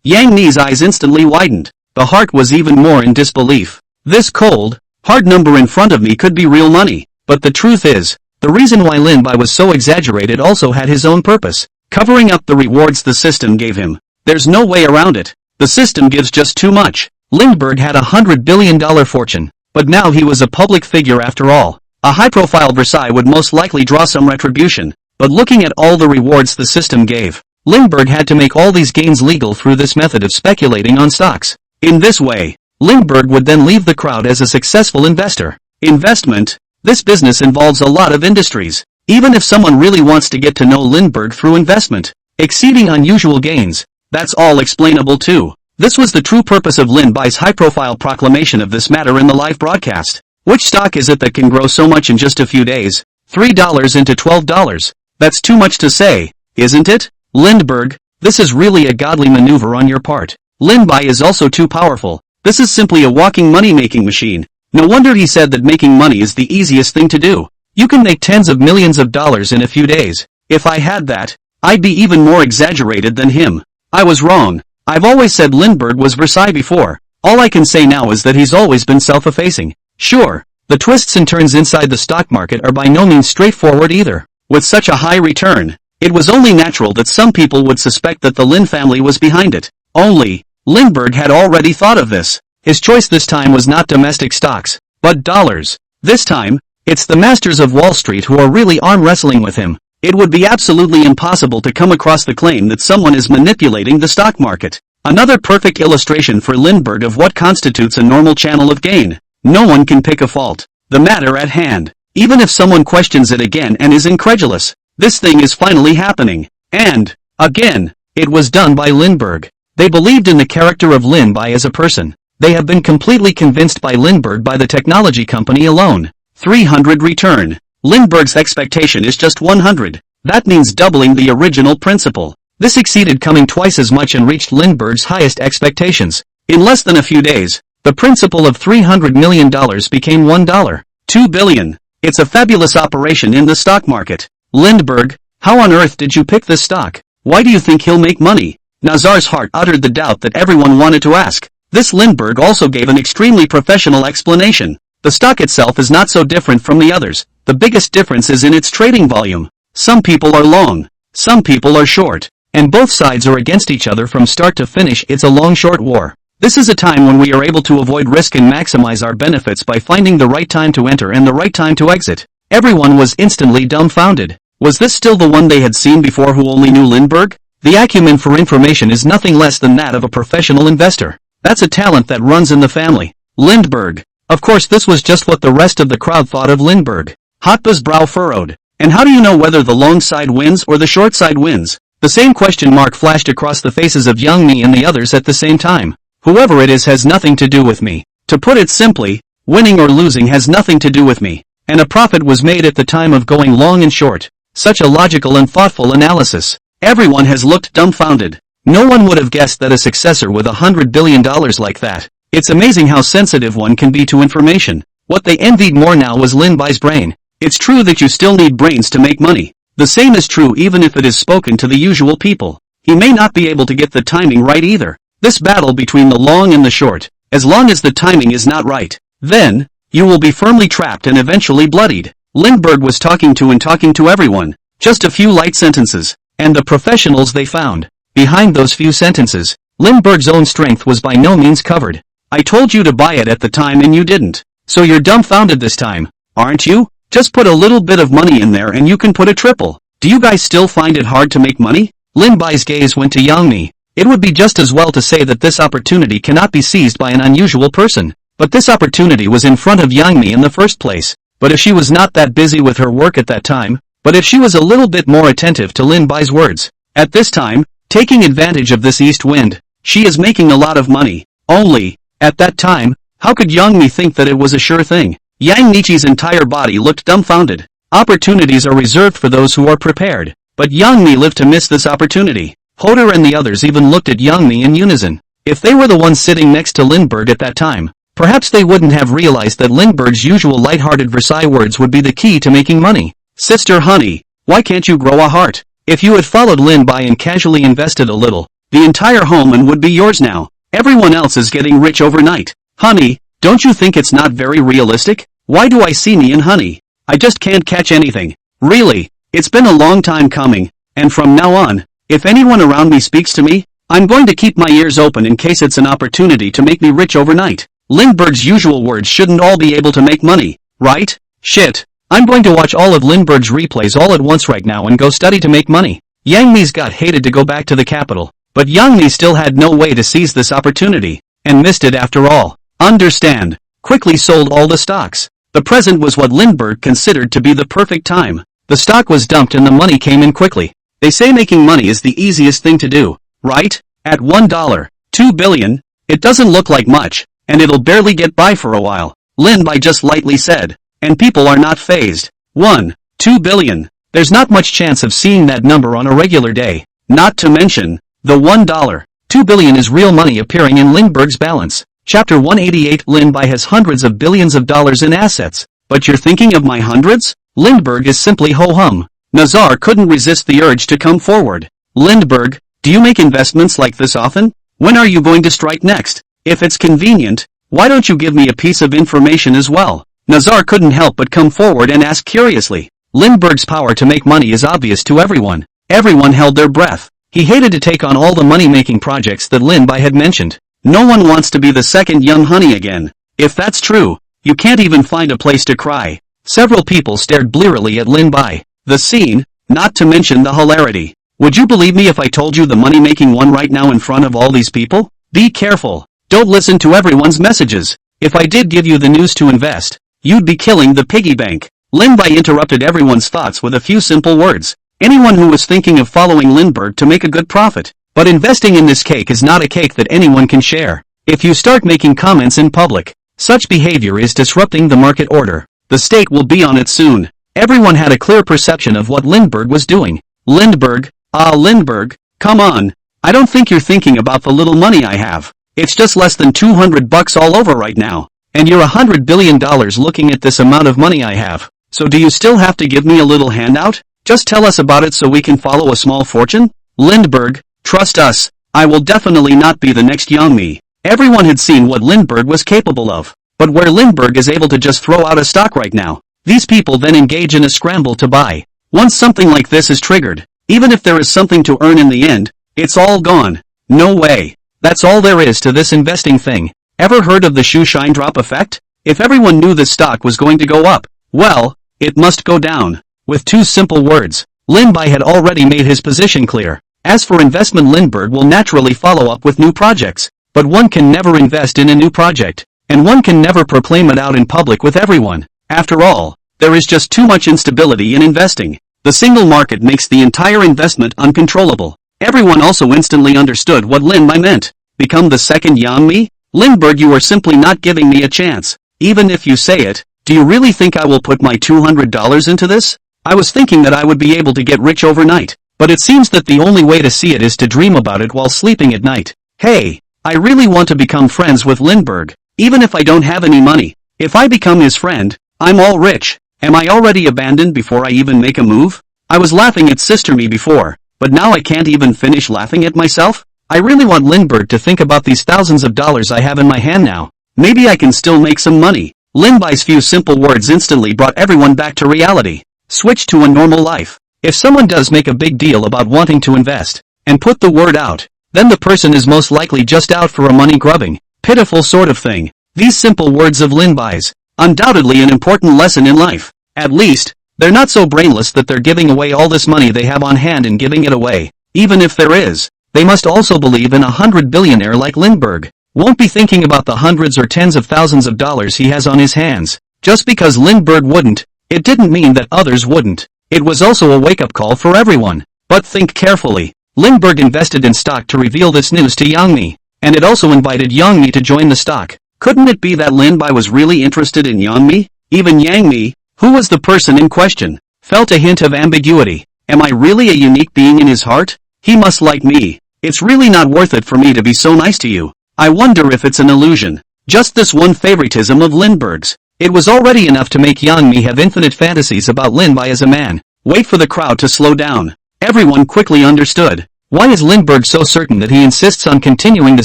Yang Mi's eyes instantly widened. The heart was even more in disbelief. This cold, hard number in front of me could be real money. But the truth is, the reason why Lin Bai was so exaggerated also had his own purpose. Covering up the rewards the system gave him. There's no way around it. The system gives just too much. Lindbergh had a $100 billion fortune. But now he was a public figure after all. A high-profile Versailles would most likely draw some retribution. But looking at all the rewards the system gave, Lindbergh had to make all these gains legal through this method of speculating on stocks. In this way, Lindbergh would then leave the crowd as a successful investor. Investment. This business involves a lot of industries. Even if someone really wants to get to know Lindbergh through investment, exceeding unusual gains, that's all explainable too. This was the true purpose of Lin Bai's high-profile proclamation of this matter in the live broadcast. Which stock is it that can grow so much in just a few days? $3 into $12. That's too much to say, isn't it? Lindbergh, this is really a godly maneuver on your part. Lin Bai is also too powerful. This is simply a walking money-making machine. No wonder he said that making money is the easiest thing to do. You can make tens of millions of dollars in a few days. If I had that, I'd be even more exaggerated than him. I was wrong. I've always said Lindbergh was Versailles before. All I can say now is that he's always been self-effacing. Sure, the twists and turns inside the stock market are by no means straightforward either. With such a high return, it was only natural that some people would suspect that the Lin family was behind it. Only, Lindbergh had already thought of this. His choice this time was not domestic stocks, but dollars. This time, It's the masters of Wall Street who are really arm wrestling with him. It would be absolutely impossible to come across the claim that someone is manipulating the stock market. Another perfect illustration for Lindbergh of what constitutes a normal channel of gain. No one can pick a fault. The matter at hand. Even if someone questions it again and is incredulous, this thing is finally happening. And, again, it was done by Lindbergh. They believed in the character of Lin Bai as a person. They have been completely convinced by Lindbergh by the technology company alone. 300 return. Lindbergh's expectation is just 100. That means doubling the original principal. This exceeded coming twice as much and reached Lindbergh's highest expectations. In less than a few days, the principal of $300 million became $1. 2 billion. It's a fabulous operation in the stock market. Lindbergh, how on earth did you pick this stock? Why do you think he'll make money? Nazar's heart uttered the doubt that everyone wanted to ask. This Lindbergh also gave an extremely professional explanation. The stock itself is not so different from the others. The biggest difference is in its trading volume. Some people are long. Some people are short. And both sides are against each other from start to finish. It's a long-short war. This is a time when we are able to avoid risk and maximize our benefits by finding the right time to enter and the right time to exit. Everyone was instantly dumbfounded. Was this still the one they had seen before who only knew Lindbergh? The acumen for information is nothing less than that of a professional investor. That's a talent that runs in the family. Lindbergh. Of course this was just what the rest of the crowd thought of Lindbergh. Hotba's brow furrowed. And how do you know whether the long side wins or the short side wins? The same question mark flashed across the faces of Young Mi and the others at the same time. Whoever it is has nothing to do with me. To put it simply, winning or losing has nothing to do with me. And a profit was made at the time of going long and short. Such a logical and thoughtful analysis. Everyone has looked dumbfounded. No one would have guessed that a successor with $100 billion like that. It's amazing how sensitive one can be to information. What they envied more now was Lin Bai's brain. It's true that you still need brains to make money. The same is true even if it is spoken to the usual people. He may not be able to get the timing right either. This battle between the long and the short, as long as the timing is not right, then, you will be firmly trapped and eventually bloodied. Lindbergh was talking to everyone. Just a few light sentences, and the professionals they found. Behind those few sentences, Lindbergh's own strength was by no means covered. I told you to buy it at the time and you didn't. So you're dumbfounded this time, aren't you? Just put a little bit of money in there and you can put a triple. Do you guys still find it hard to make money? Lin Bai's gaze went to Yang Mi. It would be just as well to say that this opportunity cannot be seized by an unusual person. But this opportunity was in front of Yang Mi in the first place. But if she was not that busy with her work at that time, but if she was a little bit more attentive to Lin Bai's words, at this time, taking advantage of this east wind, she is making a lot of money. Only, at that time, how could Yang Mi think that it was a sure thing? Yang Nichi's entire body looked dumbfounded. Opportunities are reserved for those who are prepared. But Yang Mi lived to miss this opportunity. Hoder and the others even looked at Yang Mi in unison. If they were the ones sitting next to Lindbergh at that time, perhaps they wouldn't have realized that Lindbergh's usual light-hearted Versailles words would be the key to making money. Sister honey, why can't you grow a heart? If you had followed Lin Bai and casually invested a little, the entire home would be yours now. Everyone else is getting rich overnight. Honey, don't you think it's not very realistic? Why do I see me in honey? I just can't catch anything. Really, it's been a long time coming, and from now on, if anyone around me speaks to me, I'm going to keep my ears open in case it's an opportunity to make me rich overnight. Lindbergh's usual words shouldn't all be able to make money, right? Shit. I'm going to watch all of Lindbergh's replays all at once right now and go study to make money. Yang Mi's gut hated to go back to the capital, but Yang Mi still had no way to seize this opportunity, and missed it after all. Understand. Quickly sold all the stocks. The present was what Lindbergh considered to be the perfect time. The stock was dumped and the money came in quickly. They say making money is the easiest thing to do, right? At $1, 2 billion, it doesn't look like much, and it'll barely get by for a while. Lin Bai just lightly said. And people are not phased. 2 billion. There's not much chance of seeing that number on a regular day. Not to mention, the $1, 2 billion is real money appearing in Lindbergh's balance. Chapter 188. Lin Bai has hundreds of billions of dollars in assets. But you're thinking of my hundreds? Lindbergh is simply ho-hum. Nazar couldn't resist the urge to come forward. Lindbergh, do you make investments like this often? When are you going to strike next? If it's convenient, why don't you give me a piece of information as well? Nazar couldn't help but come forward and ask curiously. Lindbergh's power to make money is obvious to everyone. Everyone held their breath. He hated to take on all the money-making projects that Lin Bai had mentioned. No one wants to be the second young honey again. If that's true, you can't even find a place to cry. Several people stared blearily at Lin Bai. The scene, not to mention the hilarity. Would you believe me if I told you the money-making one right now in front of all these people? Be careful. Don't listen to everyone's messages. If I did give you the news to invest, you'd be killing the piggy bank. Lin Bai interrupted everyone's thoughts with a few simple words. Anyone who was thinking of following Lindbergh to make a good profit. But investing in this cake is not a cake that anyone can share. If you start making comments in public, such behavior is disrupting the market order. The state will be on it soon. Everyone had a clear perception of what Lindbergh was doing. Lindbergh, Lindbergh, come on. I don't think you're thinking about the little money I have. It's just less than $200 all over right now. And you're $100 billion looking at this amount of money I have. So do you still have to give me a little handout? Just tell us about it so we can follow a small fortune? Lindbergh, trust us. I will definitely not be the next Yang Mi. Everyone had seen what Lindbergh was capable of. But where Lindbergh is able to just throw out a stock right now, these people then engage in a scramble to buy. Once something like this is triggered, even if there is something to earn in the end, it's all gone. No way. That's all there is to this investing thing. Ever heard of the shoe shine drop effect? If everyone knew this stock was going to go up, well, it must go down. With two simple words, Lin Bai had already made his position clear. As for investment, Lindbergh will naturally follow up with new projects. But one can never invest in a new project, and one can never proclaim it out in public with everyone. After all, there is just too much instability in investing. The single market makes the entire investment uncontrollable. Everyone also instantly understood what Lin Bai meant. Become the second Yang Mi? Lindbergh, you are simply not giving me a chance. Even if you say it, do you really think I will put my $200 into this? I was thinking that I would be able to get rich overnight, but it seems that the only way to see it is to dream about it while sleeping at night. Hey, I really want to become friends with Lindbergh, even if I don't have any money. If I become his friend, I'm all rich. Am I already abandoned before I even make a move? I was laughing at Sister Me before, but now I can't even finish laughing at myself? I really want Lindbergh to think about these thousands of dollars I have in my hand now. Maybe I can still make some money. Lin Bai's few simple words instantly brought everyone back to reality. Switch to a normal life. If someone does make a big deal about wanting to invest, and put the word out, then the person is most likely just out for a money-grubbing, pitiful sort of thing. These simple words of Lin Bai's, undoubtedly an important lesson in life. At least, they're not so brainless that they're giving away all this money they have on hand and giving it away. Even if there is, they must also believe in a 100-billionaire like Lindbergh. Won't be thinking about the hundreds or tens of thousands of dollars he has on his hands. Just because Lindbergh wouldn't, it didn't mean that others wouldn't. It was also a wake-up call for everyone. But think carefully. Lindbergh invested in stock to reveal this news to Yang Mi, and it also invited Yang Mi to join the stock. Couldn't it be that Lin Bai was really interested in Yang Mi? Even Yang Mi, who was the person in question, felt a hint of ambiguity. Am I really a unique being in his heart? He must like me. It's really not worth it for me to be so nice to you. I wonder if it's an illusion. Just this one favoritism of Lindbergh's. It was already enough to make Yang Mi have infinite fantasies about Lin Bai as a man. Wait for the crowd to slow down. Everyone quickly understood. Why is Lindbergh so certain that he insists on continuing the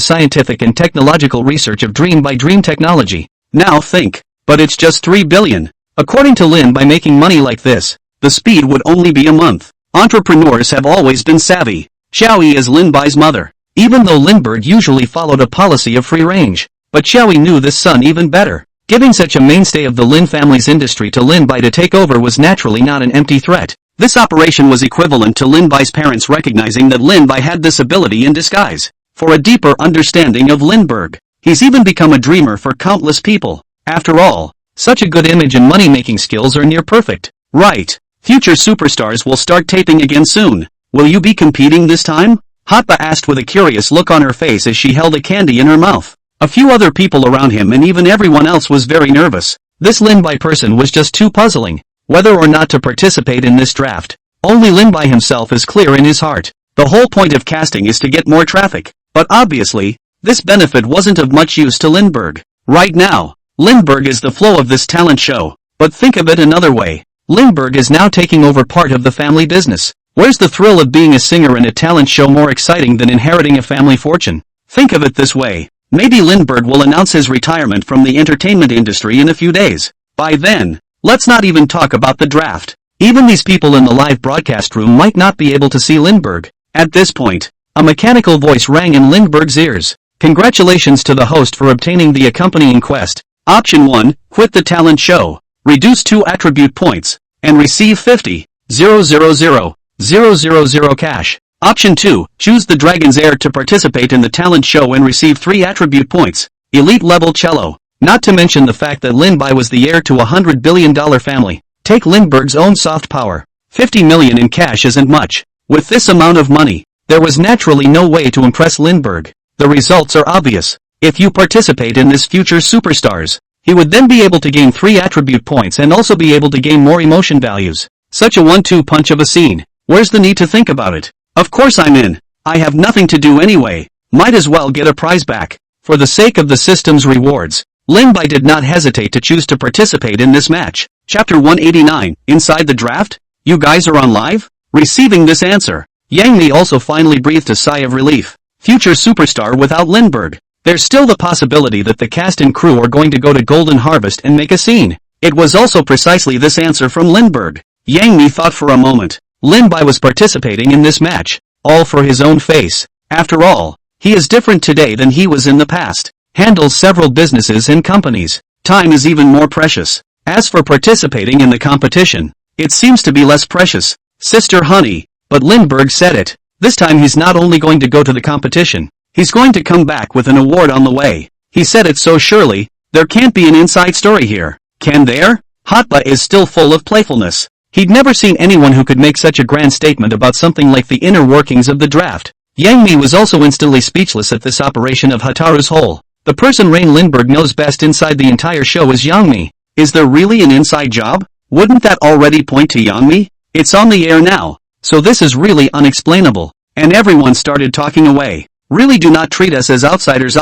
scientific and technological research of dream-by-dream technology? Now think. But it's just 3 billion. According to Lin Bai, making money like this, the speed would only be a month. Entrepreneurs have always been savvy. Xiaoyi is Lin Bai's mother. Even though Lindbergh usually followed a policy of free range, but Xiaoyi knew this son even better. Giving such a mainstay of the Lin family's industry to Lin Bai to take over was naturally not an empty threat. This operation was equivalent to Lin Bai's parents recognizing that Lin Bai had this ability in disguise. For a deeper understanding of Lindbergh, he's even become a dreamer for countless people. After all, such a good image and money-making skills are near perfect. Right. Future superstars will start taping again soon. Will you be competing this time? Hatba asked with a curious look on her face as she held a candy in her mouth. A few other people around him and even everyone else was very nervous. This Lin Bai person was just too puzzling. Whether or not to participate in this draft, only Lin Bai himself is clear in his heart. The whole point of casting is to get more traffic. But obviously, this benefit wasn't of much use to Lindbergh. Right now, Lindbergh is the flow of this talent show. But think of it another way. Lindbergh is now taking over part of the family business. Where's the thrill of being a singer in a talent show more exciting than inheriting a family fortune? Think of it this way. Maybe Lindbergh will announce his retirement from the entertainment industry in a few days. By then, let's not even talk about the draft. Even these people in the live broadcast room might not be able to see Lindbergh. At this point, a mechanical voice rang in Lindbergh's ears. Congratulations to the host for obtaining the accompanying quest. Option 1, quit the talent show. reduce 2 attribute points, and receive 50,000,000 cash. Option 2, choose the Dragon's Heir to participate in the talent show and receive 3 attribute points, elite level cello. Not to mention the fact that Lin Bai was the heir to a $100 billion family. Take Lindbergh's own soft power. 50 million in cash isn't much. With this amount of money, there was naturally no way to impress Lindbergh. The results are obvious. If you participate in this future superstars, he would then be able to gain 3 attribute points and also be able to gain more emotion values. Such a 1-2 punch of a scene. Where's the need to think about it? Of course I'm in. I have nothing to do anyway. Might as well get a prize back. For the sake of the system's rewards, Lin Bai did not hesitate to choose to participate in this match. Chapter 189, Inside the Draft? You guys are on live? Receiving this answer, Yang Mi also finally breathed a sigh of relief. Future superstar without Lindbergh. There's still the possibility that the cast and crew are going to go to Golden Harvest and make a scene. It was also precisely this answer from Lindbergh. Yang Mi thought for a moment. Lin Bai was participating in this match, all for his own face. After all, he is different today than he was in the past. Handles several businesses and companies. Time is even more precious. As for participating in the competition, it seems to be less precious. Sister honey, but Lindbergh said it. This time he's not only going to go to the competition, he's going to come back with an award on the way. He said it so surely, there can't be an inside story here. Can there? Hotba is still full of playfulness. He'd never seen anyone who could make such a grand statement about something like the inner workings of the draft. Yang Mi was also instantly speechless at this operation of Hataru's hole. The person Rain Lindbergh knows best inside the entire show is Yang Mi. Is there really an inside job? Wouldn't that already point to Yang Mi? It's on the air now, so this is really unexplainable. And everyone started talking away. Really do not treat us as outsiders.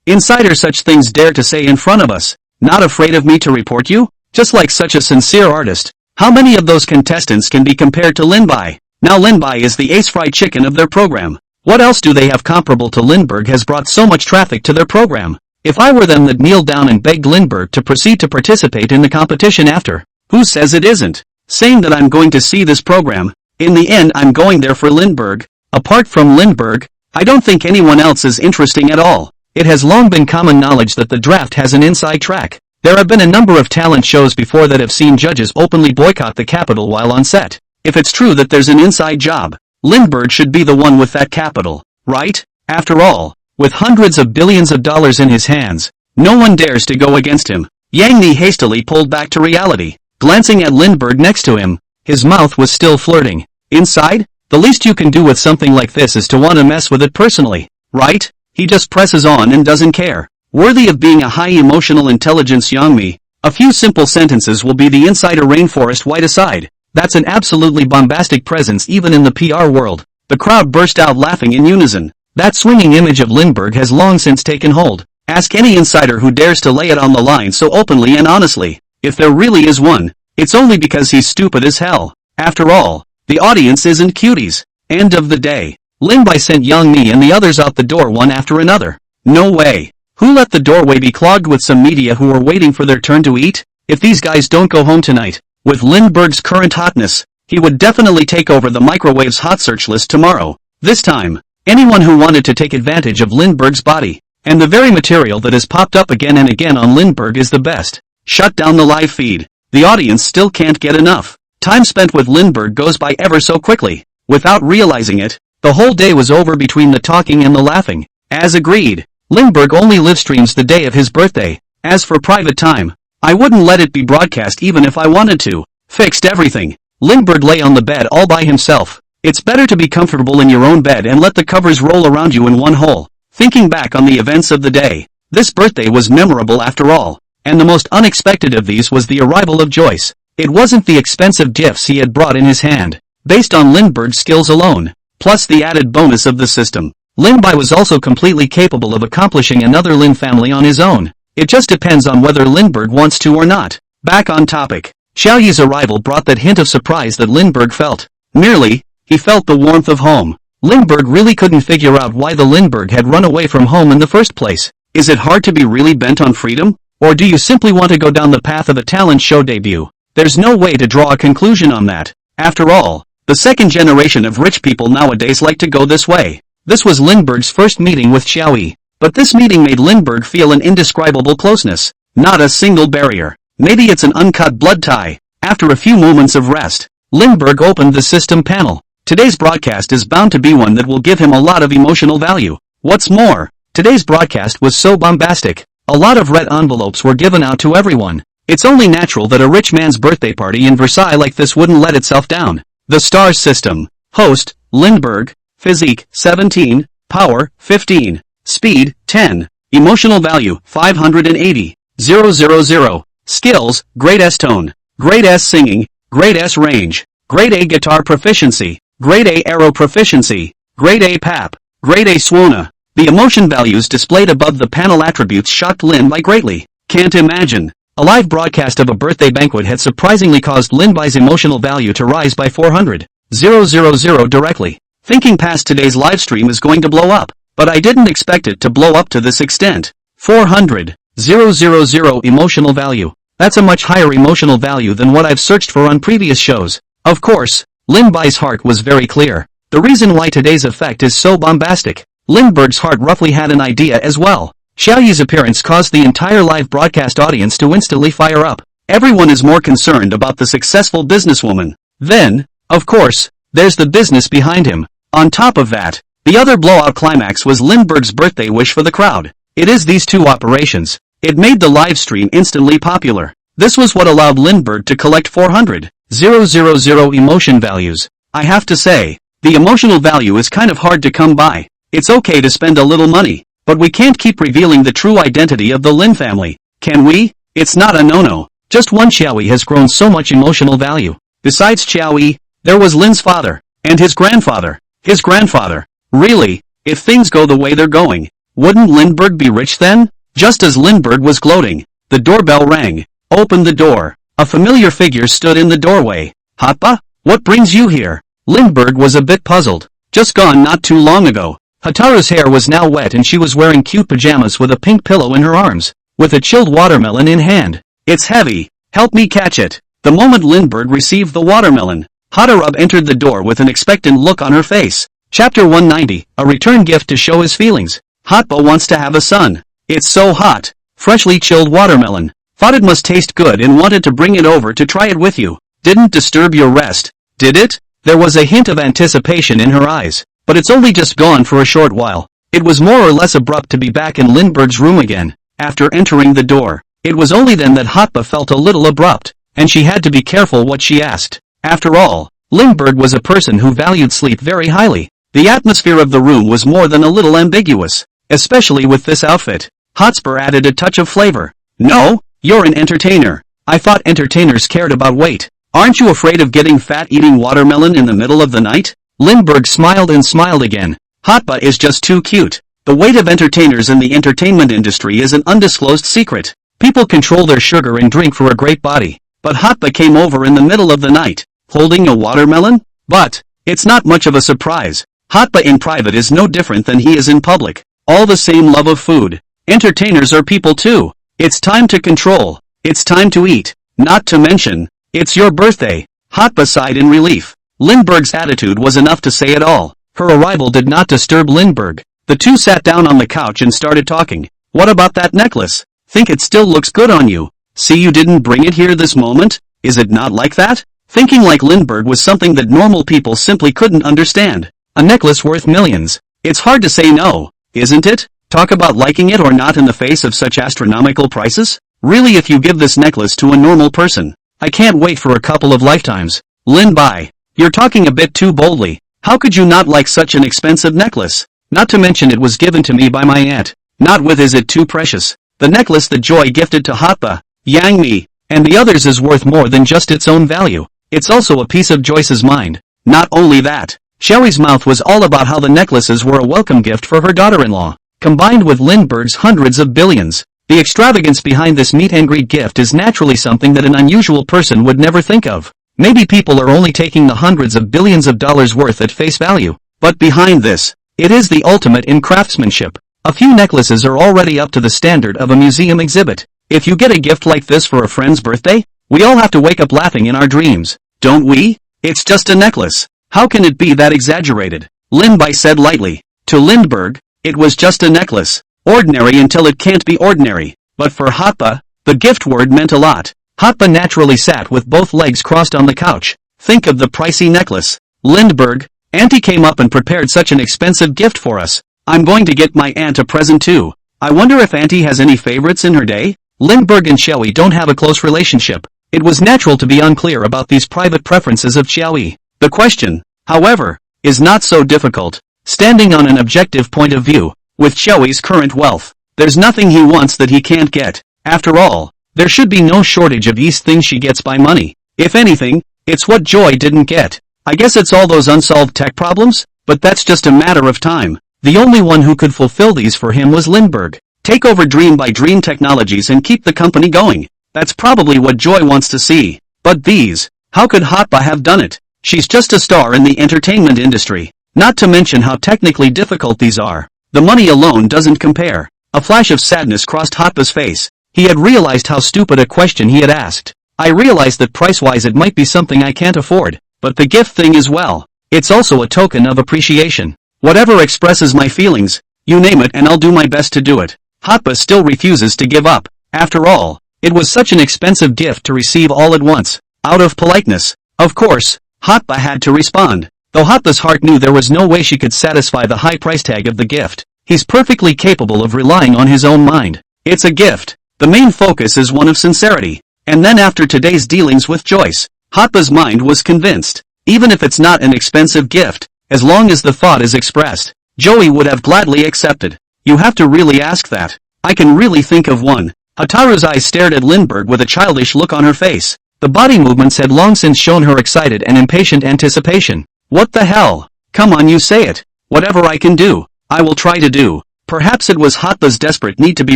Insiders such things dare to say in front of us. Not afraid of me to report you? Just like such a sincere artist. How many of those contestants can be compared to Lin Bai? Now Lin Bai is the ace fried chicken of their program. What else do they have comparable to Lindbergh has brought so much traffic to their program? If I were them, that kneel down and begged Lindbergh to proceed to participate in the competition after. Who says it isn't? Saying that I'm going to see this program. In the end I'm going there for Lindbergh. Apart from Lindbergh, I don't think anyone else is interesting at all. It has long been common knowledge that the draft has an inside track. There have been a number of talent shows before that have seen judges openly boycott the capital while on set. If it's true that there's an inside job, Lindbergh should be the one with that capital, right? After all, with hundreds of billions of dollars in his hands, no one dares to go against him. Yang Mi hastily pulled back to reality, glancing at Lindbergh next to him. His mouth was still flirting. Inside? The least you can do with something like this is to want to mess with it personally, right? He just presses on and doesn't care. Worthy of being a high emotional intelligence Yang Mi. A few simple sentences will be the insider rainforest white aside. That's an absolutely bombastic presence even in the PR world. The crowd burst out laughing in unison. That swinging image of Lindbergh has long since taken hold. Ask any insider who dares to lay it on the line so openly and honestly. If there really is one, it's only because he's stupid as hell. After all, the audience isn't cuties. End of the day. Lin Bai sent Yang Mi and the others out the door one after another. No way. Who let the doorway be clogged with some media who are waiting for their turn to eat? If these guys don't go home tonight, with Lindbergh's current hotness, he would definitely take over the microwave's hot search list tomorrow. This time, anyone who wanted to take advantage of Lindbergh's body, and the very material that has popped up again and again on Lindbergh is the best. Shut down the live feed. The audience still can't get enough. Time spent with Lindbergh goes by ever so quickly. Without realizing it, the whole day was over between the talking and the laughing. As agreed, Lindbergh only livestreams the day of his birthday. As for private time, I wouldn't let it be broadcast even if I wanted to. Fixed everything. Lindbergh lay on the bed all by himself. It's better to be comfortable in your own bed and let the covers roll around you in one hole. Thinking back on the events of the day, this birthday was memorable after all. And the most unexpected of these was the arrival of Joyce. It wasn't the expensive gifts he had brought in his hand, based on Lindbergh's skills alone, plus the added bonus of the system. Lin Bai was also completely capable of accomplishing another Lin family on his own. It just depends on whether Lindbergh wants to or not. Back on topic. Xiao Yi's arrival brought that hint of surprise that Lindbergh felt. Merely, he felt the warmth of home. Lindbergh really couldn't figure out why the Lindbergh had run away from home in the first place. Is it hard to be really bent on freedom? Or do you simply want to go down the path of a talent show debut? There's no way to draw a conclusion on that. After all, the second generation of rich people nowadays like to go this way. This was Lindbergh's first meeting with Xiao Yi. But this meeting made Lindbergh feel an indescribable closeness. Not a single barrier. Maybe it's an uncut blood tie. After a few moments of rest, Lindbergh opened the system panel. Today's broadcast is bound to be one that will give him a lot of emotional value. What's more, today's broadcast was so bombastic. A lot of red envelopes were given out to everyone. It's only natural that a rich man's birthday party in Versailles like this wouldn't let itself down. The star system. Host, Lindbergh. Physique, 17. Power, 15. Speed, 10. Emotional value, 580. 000. Skills, Grade S tone. Grade S singing. Grade S range. Grade A guitar proficiency. Grade A arrow proficiency. Grade A pap. Grade A swona. The emotion values displayed above the panel attributes shocked Lin-Bai greatly. Can't imagine. A live broadcast of a birthday banquet had surprisingly caused Lin-Bai's emotional value to rise by 400,000 directly. Thinking past today's live stream is going to blow up, but I didn't expect it to blow up to this extent. 400,000 emotional value. That's a much higher emotional value than what I've searched for on previous shows. Of course, Lin-Bai's heart was very clear. The reason why today's effect is so bombastic. Lindbergh's heart roughly had an idea as well. Xiaoyi's appearance caused the entire live broadcast audience to instantly fire up. Everyone is more concerned about the successful businesswoman. Then, of course, there's the business behind him. On top of that, the other blowout climax was Lindbergh's birthday wish for the crowd. It is these two operations. It made the live stream instantly popular. This was what allowed Lindbergh to collect 400,000 emotion values. I have to say, the emotional value is kind of hard to come by. It's okay to spend a little money, but we can't keep revealing the true identity of the Lin family, can we? It's not a no-no. Just one Xiaoyi has grown so much emotional value. Besides Xiaoyi, there was Lin's father, and his grandfather. His grandfather. Really, if things go the way they're going, wouldn't Lindbergh be rich then? Just as Lindbergh was gloating, the doorbell rang. Open the door. A familiar figure stood in the doorway. Hotba? What brings you here? Lindbergh was a bit puzzled. Just gone not too long ago. Hataru's hair was now wet and she was wearing cute pajamas with a pink pillow in her arms, with a chilled watermelon in hand. It's heavy. Help me catch it. The moment Lindbergh received the watermelon, Hatarub entered the door with an expectant look on her face. Chapter 190, a return gift to show his feelings. Hotba wants to have a son. It's so hot. Freshly chilled watermelon. Thought it must taste good and wanted to bring it over to try it with you. Didn't disturb your rest, did it? There was a hint of anticipation in her eyes. But it's only just gone for a short while. It was more or less abrupt to be back in Lindbergh's room again, after entering the door. It was only then that Hotba felt a little abrupt, and she had to be careful what she asked. After all, Lindbergh was a person who valued sleep very highly. The atmosphere of the room was more than a little ambiguous, especially with this outfit. Hotspur added a touch of flavor. No, you're an entertainer. I thought entertainers cared about weight. Aren't you afraid of getting fat eating watermelon in the middle of the night? Lindbergh smiled and smiled again. Hotba is just too cute. The weight of entertainers in the entertainment industry is an undisclosed secret. People control their sugar and drink for a great body. But Hotba came over in the middle of the night, holding a watermelon? But, it's not much of a surprise. Hotba in private is no different than he is in public. All the same love of food. Entertainers are people too. It's time to control. It's time to eat. Not to mention, it's your birthday. Hotba sighed in relief. Lindbergh's attitude was enough to say it all. Her arrival did not disturb Lindbergh. The two sat down on the couch and started talking. What about that necklace? Think it still looks good on you. See, you didn't bring it here this moment? Is it not like that? Thinking like Lindbergh was something that normal people simply couldn't understand. A necklace worth millions. It's hard to say no, isn't it? Talk about liking it or not in the face of such astronomical prices? Really, if you give this necklace to a normal person, I can't wait for a couple of lifetimes. Lin-Bai. You're talking a bit too boldly. How could you not like such an expensive necklace? Not to mention it was given to me by my aunt. Not with is it too precious. The necklace that Joy gifted to Hotba, Yang Mi, and the others is worth more than just its own value. It's also a piece of Joyce's mind. Not only that, Xiaoyi's mouth was all about how the necklaces were a welcome gift for her daughter-in-law. Combined with Lindbergh's hundreds of billions, the extravagance behind this meet-and-greet gift is naturally something that an unusual person would never think of. Maybe people are only taking the hundreds of billions of dollars worth at face value. But behind this, it is the ultimate in craftsmanship. A few necklaces are already up to the standard of a museum exhibit. If you get a gift like this for a friend's birthday, we all have to wake up laughing in our dreams, don't we? It's just a necklace. How can it be that exaggerated? Lin-Bai said lightly. To Lindbergh, it was just a necklace. Ordinary until it can't be ordinary. But for Hotba, the gift word meant a lot. Hotba naturally sat with both legs crossed on the couch. Think of the pricey necklace. Lindbergh, Auntie came up and prepared such an expensive gift for us. I'm going to get my aunt a present too. I wonder if Auntie has any favorites in her day? Lindbergh and Xiaoyi don't have a close relationship. It was natural to be unclear about these private preferences of Xiaoyi. The question, however, is not so difficult. Standing on an objective point of view, with Xiaoyi's current wealth, there's nothing he wants that he can't get. After all, there should be no shortage of these things she gets by money. If anything, it's what Joy didn't get. I guess it's all those unsolved tech problems, but that's just a matter of time. The only one who could fulfill these for him was Lindbergh. Take over Dream by Dream Technologies and keep the company going. That's probably what Joy wants to see. But these, how could Hotba have done it? She's just a star in the entertainment industry. Not to mention how technically difficult these are. The money alone doesn't compare. A flash of sadness crossed Hotba's face. He had realized how stupid a question he had asked. I realized that price-wise it might be something I can't afford, but the gift thing as well. It's also a token of appreciation. Whatever expresses my feelings, you name it and I'll do my best to do it. Hotba still refuses to give up. After all, it was such an expensive gift to receive all at once. Out of politeness, of course, Hotba had to respond. Though Hotba's heart knew there was no way she could satisfy the high price tag of the gift. He's perfectly capable of relying on his own mind. It's a gift. The main focus is one of sincerity. And then after today's dealings with Joyce, Hotba's mind was convinced. Even if it's not an expensive gift, as long as the thought is expressed, Joey would have gladly accepted. You have to really ask that. I can really think of one. Hotaru's eyes stared at Lindbergh with a childish look on her face. The body movements had long since shown her excited and impatient anticipation. What the hell? Come on, you say it. Whatever I can do, I will try to do. Perhaps it was Hotba's desperate need to be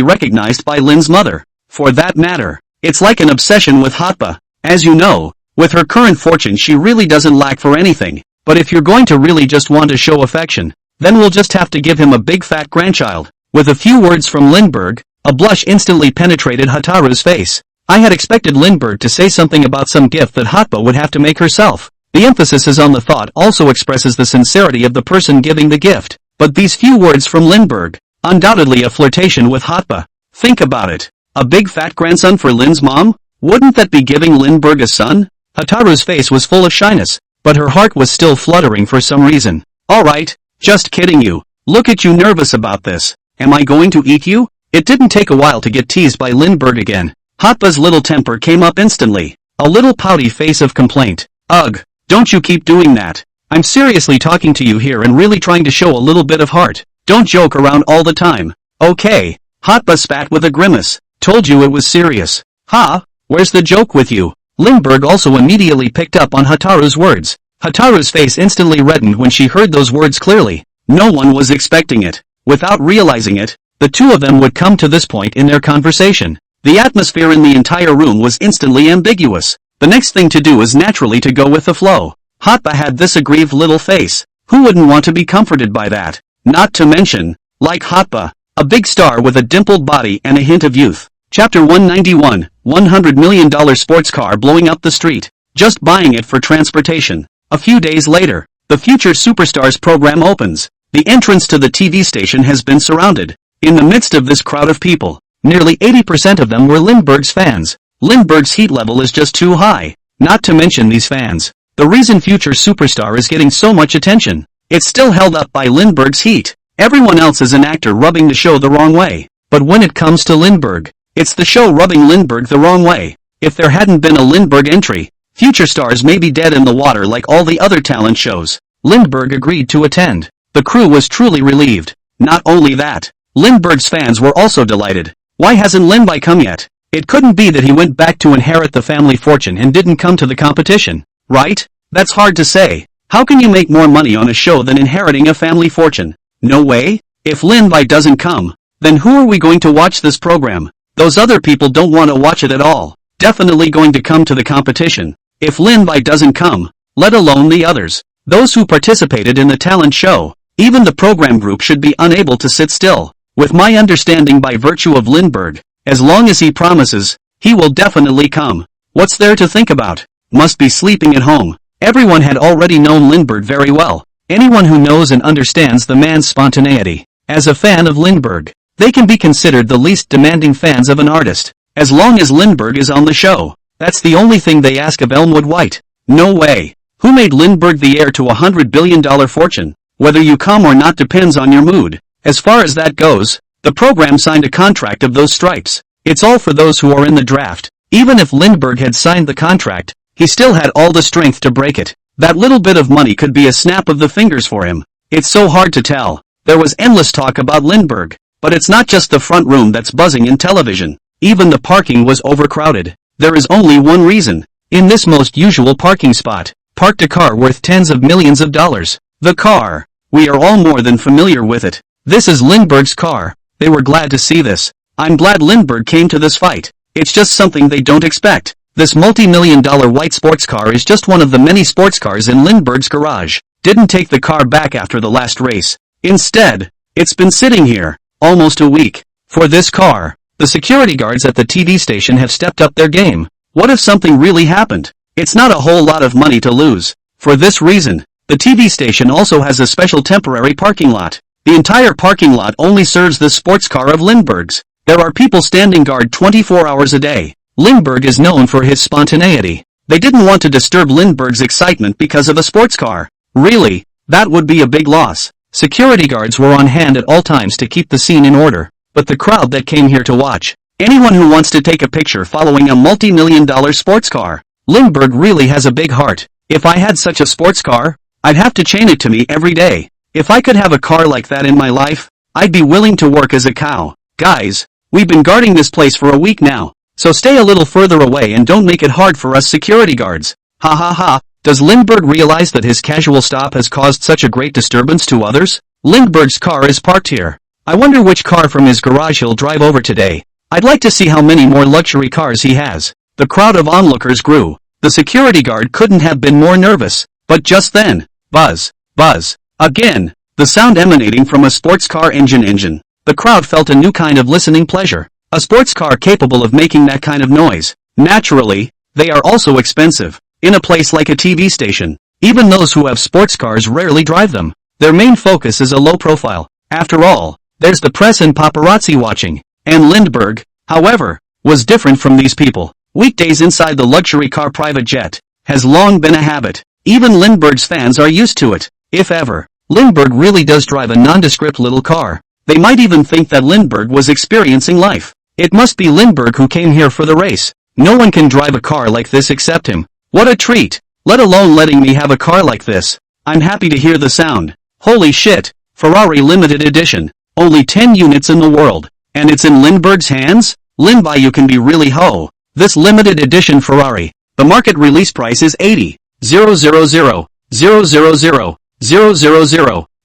recognized by Lin's mother. For that matter, it's like an obsession with Hotba. As you know, with her current fortune she really doesn't lack for anything. But if you're going to really just want to show affection, then we'll just have to give him a big fat grandchild. With a few words from Lindbergh, a blush instantly penetrated Hotaru's face. I had expected Lindbergh to say something about some gift that Hotba would have to make herself. The emphasis is on the thought also expresses the sincerity of the person giving the gift. But these few words from Lindbergh, undoubtedly a flirtation with Hotba. Think about it. A big fat grandson for Lin's mom? Wouldn't that be giving Lindbergh a son? Hotaru's face was full of shyness, but her heart was still fluttering for some reason. Alright, just kidding you. Look at you nervous about this. Am I going to eat you? It didn't take a while to get teased by Lindbergh again. Hotba's little temper came up instantly. A little pouty face of complaint. Ugh, don't you keep doing that. I'm seriously talking to you here and really trying to show a little bit of heart. Don't joke around all the time. Okay. Hotba spat with a grimace. Told you it was serious. Ha? Where's the joke with you? Lindbergh also immediately picked up on Hotaru's words. Hotaru's face instantly reddened when she heard those words clearly. No one was expecting it. Without realizing it, the two of them would come to this point in their conversation. The atmosphere in the entire room was instantly ambiguous. The next thing to do is naturally to go with the flow. Hotba had this aggrieved little face. Who wouldn't want to be comforted by that? Not to mention, like Hotba, a big star with a dimpled body and a hint of youth. Chapter 191, $100 million sports car blowing up the street. Just buying it for transportation. A few days later, the Future Superstars program opens. The entrance to the TV station has been surrounded. In the midst of this crowd of people, nearly 80% of them were Lindbergh's fans. Lindbergh's heat level is just too high. Not to mention these fans. The reason Future Superstar is getting so much attention. It's still held up by Lindbergh's heat. Everyone else is an actor rubbing the show the wrong way. But when it comes to Lindbergh, it's the show rubbing Lindbergh the wrong way. If there hadn't been a Lindbergh entry, Future Stars may be dead in the water like all the other talent shows. Lindbergh agreed to attend. The crew was truly relieved. Not only that, Lindbergh's fans were also delighted. Why hasn't Lindbergh come yet? It couldn't be that he went back to inherit the family fortune and didn't come to the competition, right? That's hard to say. How can you make more money on a show than inheriting a family fortune? No way? If Lindbergh doesn't come, then who are we going to watch this program? Those other people don't want to watch it at all. Definitely going to come to the competition. If Lindbergh doesn't come, let alone the others, those who participated in the talent show, even the program group should be unable to sit still. With my understanding by virtue of Lindbergh, as long as he promises, he will definitely come. What's there to think about? Must be sleeping at home. Everyone had already known Lindbergh very well. Anyone who knows and understands the man's spontaneity. As a fan of Lindbergh, they can be considered the least demanding fans of an artist. As long as Lindbergh is on the show, That's the only thing they ask of Elmwood White. No way. Who made Lindbergh the heir to a $100 billion fortune? Whether you come or not depends on your mood. As far as that goes, the program signed a contract of those stripes. It's all for those who are in the draft. Even if Lindbergh had signed the contract, he still had all the strength to break it. That little bit of money could be a snap of the fingers for him. It's so hard to tell. There was endless talk about Lindbergh, but it's not just the front room that's buzzing in television. Even the parking was overcrowded. There is only one reason. In this most usual parking spot, parked a car worth tens of millions of dollars. The car. We are all more than familiar with it. This is Lindbergh's car. They were glad to see this. I'm glad Lindbergh came to this fight. It's just something they don't expect. This multi-million-dollar white sports car is just one of the many sports cars in Lindbergh's garage. Didn't take the car back after the last race. Instead, it's been sitting here, almost a week. For this car, the security guards at the TV station have stepped up their game. What if something really happened? It's not a whole lot of money to lose. For this reason, the TV station also has a special temporary parking lot. The entire parking lot only serves this sports car of Lindbergh's. There are people standing guard 24 hours a day. Lindbergh is known for his spontaneity. They didn't want to disturb Lindbergh's excitement because of a sports car. Really, that would be a big loss. Security guards were on hand at all times to keep the scene in order. But the crowd that came here to watch. Anyone who wants to take a picture following a multi-million-dollar sports car. Lindbergh really has a big heart. If I had such a sports car, I'd have to chain it to me every day. If I could have a car like that in my life, I'd be willing to work as a cow. Guys, we've been guarding this place for a week now. So stay a little further away and don't make it hard for us security guards. Ha ha ha. Does Lindbergh realize that his casual stop has caused such a great disturbance to others? Lindbergh's car is parked here. I wonder which car from his garage he'll drive over today. I'd like to see how many more luxury cars he has. The crowd of onlookers grew. The security guard couldn't have been more nervous. But just then, buzz, buzz. Again, the sound emanating from a sports car engine. The crowd felt a new kind of listening pleasure. A sports car capable of making that kind of noise. Naturally, they are also expensive. In a place like a TV station, even those who have sports cars rarely drive them. Their main focus is a low profile. After all, there's the press and paparazzi watching. And Lindbergh, however, was different from these people. Weekdays inside the luxury car private jet has long been a habit. Even Lindbergh's fans are used to it. If ever, Lindbergh really does drive a nondescript little car. They might even think that Lindbergh was experiencing life. It must be Lindbergh who came here for the race. No one can drive a car like this except him. What a treat. Let alone letting me have a car like this. I'm happy to hear the sound. Holy shit. Ferrari limited edition. Only 10 units in the world. And it's in Lindbergh's hands? Lindby, you can be really ho. This limited edition Ferrari. The market release price is 80,000,000.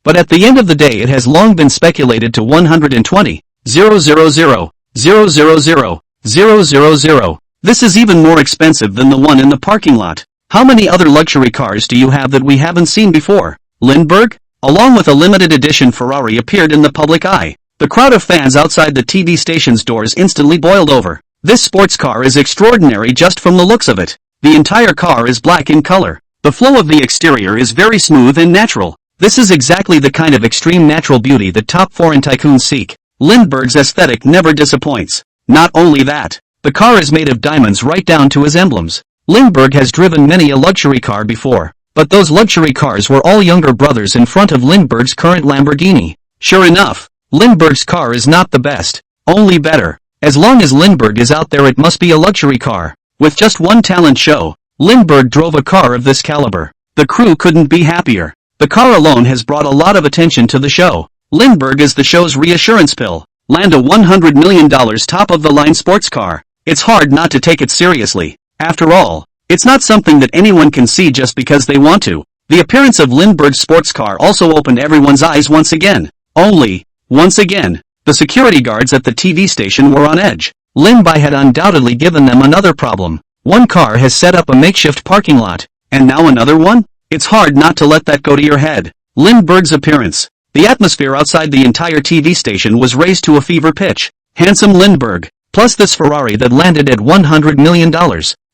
But at the end of the day it has long been speculated to 120,000,000. This is even more expensive than the one in the parking lot. How many other luxury cars do you have that we haven't seen before? Lindbergh, along with a limited edition Ferrari, appeared in the public eye. The crowd of fans outside the TV station's doors instantly boiled over. This sports car is extraordinary just from the looks of it. The entire car is black in color. The flow of the exterior is very smooth and natural. This is exactly the kind of extreme natural beauty that top foreign tycoons seek. Lindbergh's aesthetic never disappoints. Not only that, the car is made of diamonds right down to his emblems. Lindbergh has driven many a luxury car before, but those luxury cars were all younger brothers in front of Lindbergh's current Lamborghini. Sure enough, Lindbergh's car is not the best, only better. As long as Lindbergh is out there it must be a luxury car. With just one talent show, Lindbergh drove a car of this caliber. The crew couldn't be happier. The car alone has brought a lot of attention to the show. Lindbergh is the show's reassurance pill. Land a $100 million top-of-the-line sports car. It's hard not to take it seriously. After all, it's not something that anyone can see just because they want to. The appearance of Lindbergh's sports car also opened everyone's eyes once again. Once again, the security guards at the TV station were on edge. Lindby had undoubtedly given them another problem. One car has set up a makeshift parking lot, and now another one? It's hard not to let that go to your head. Lindbergh's appearance. The atmosphere outside the entire TV station was raised to a fever pitch. Handsome Lindbergh, plus this Ferrari that landed at $100 million.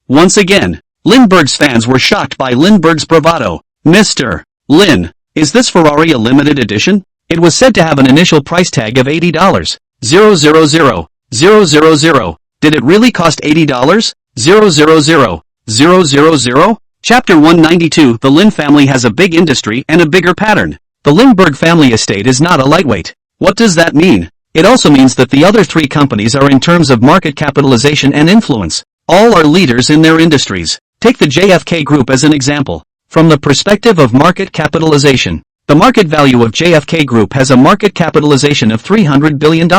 Once again, Lindbergh's fans were shocked by Lindbergh's bravado. Mr. Lin, is this Ferrari a limited edition? It was said to have an initial price tag of $80,000. Did it really cost $80? 000? Chapter 192. The Lin family has a big industry and a bigger pattern. The Lindbergh family estate is not a lightweight. What does that mean? It also means that the other three companies are in terms of market capitalization and influence. All are leaders in their industries. Take the JFK Group as an example. From the perspective of market capitalization, the market value of JFK Group has a market capitalization of $300 billion.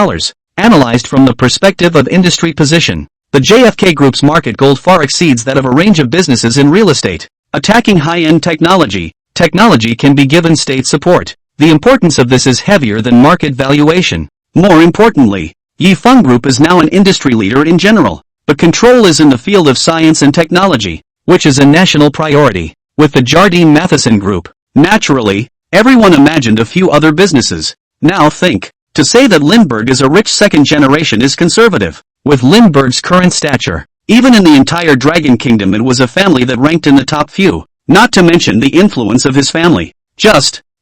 Analyzed from the perspective of industry position, the JFK Group's market gold far exceeds that of a range of businesses in real estate. Attacking high-end technology. Technology can be given state support. The importance of this is heavier than market valuation. More importantly, Yifeng Group is now an industry leader in general, but control is in the field of science and technology, which is a national priority. With the Jardine Matheson Group, naturally, everyone imagined a few other businesses. Now think. To say that Lindbergh is a rich second generation is conservative. With Lindbergh's current stature, even in the entire Dragon Kingdom it was a family that ranked in the top few, not to mention the influence of his family.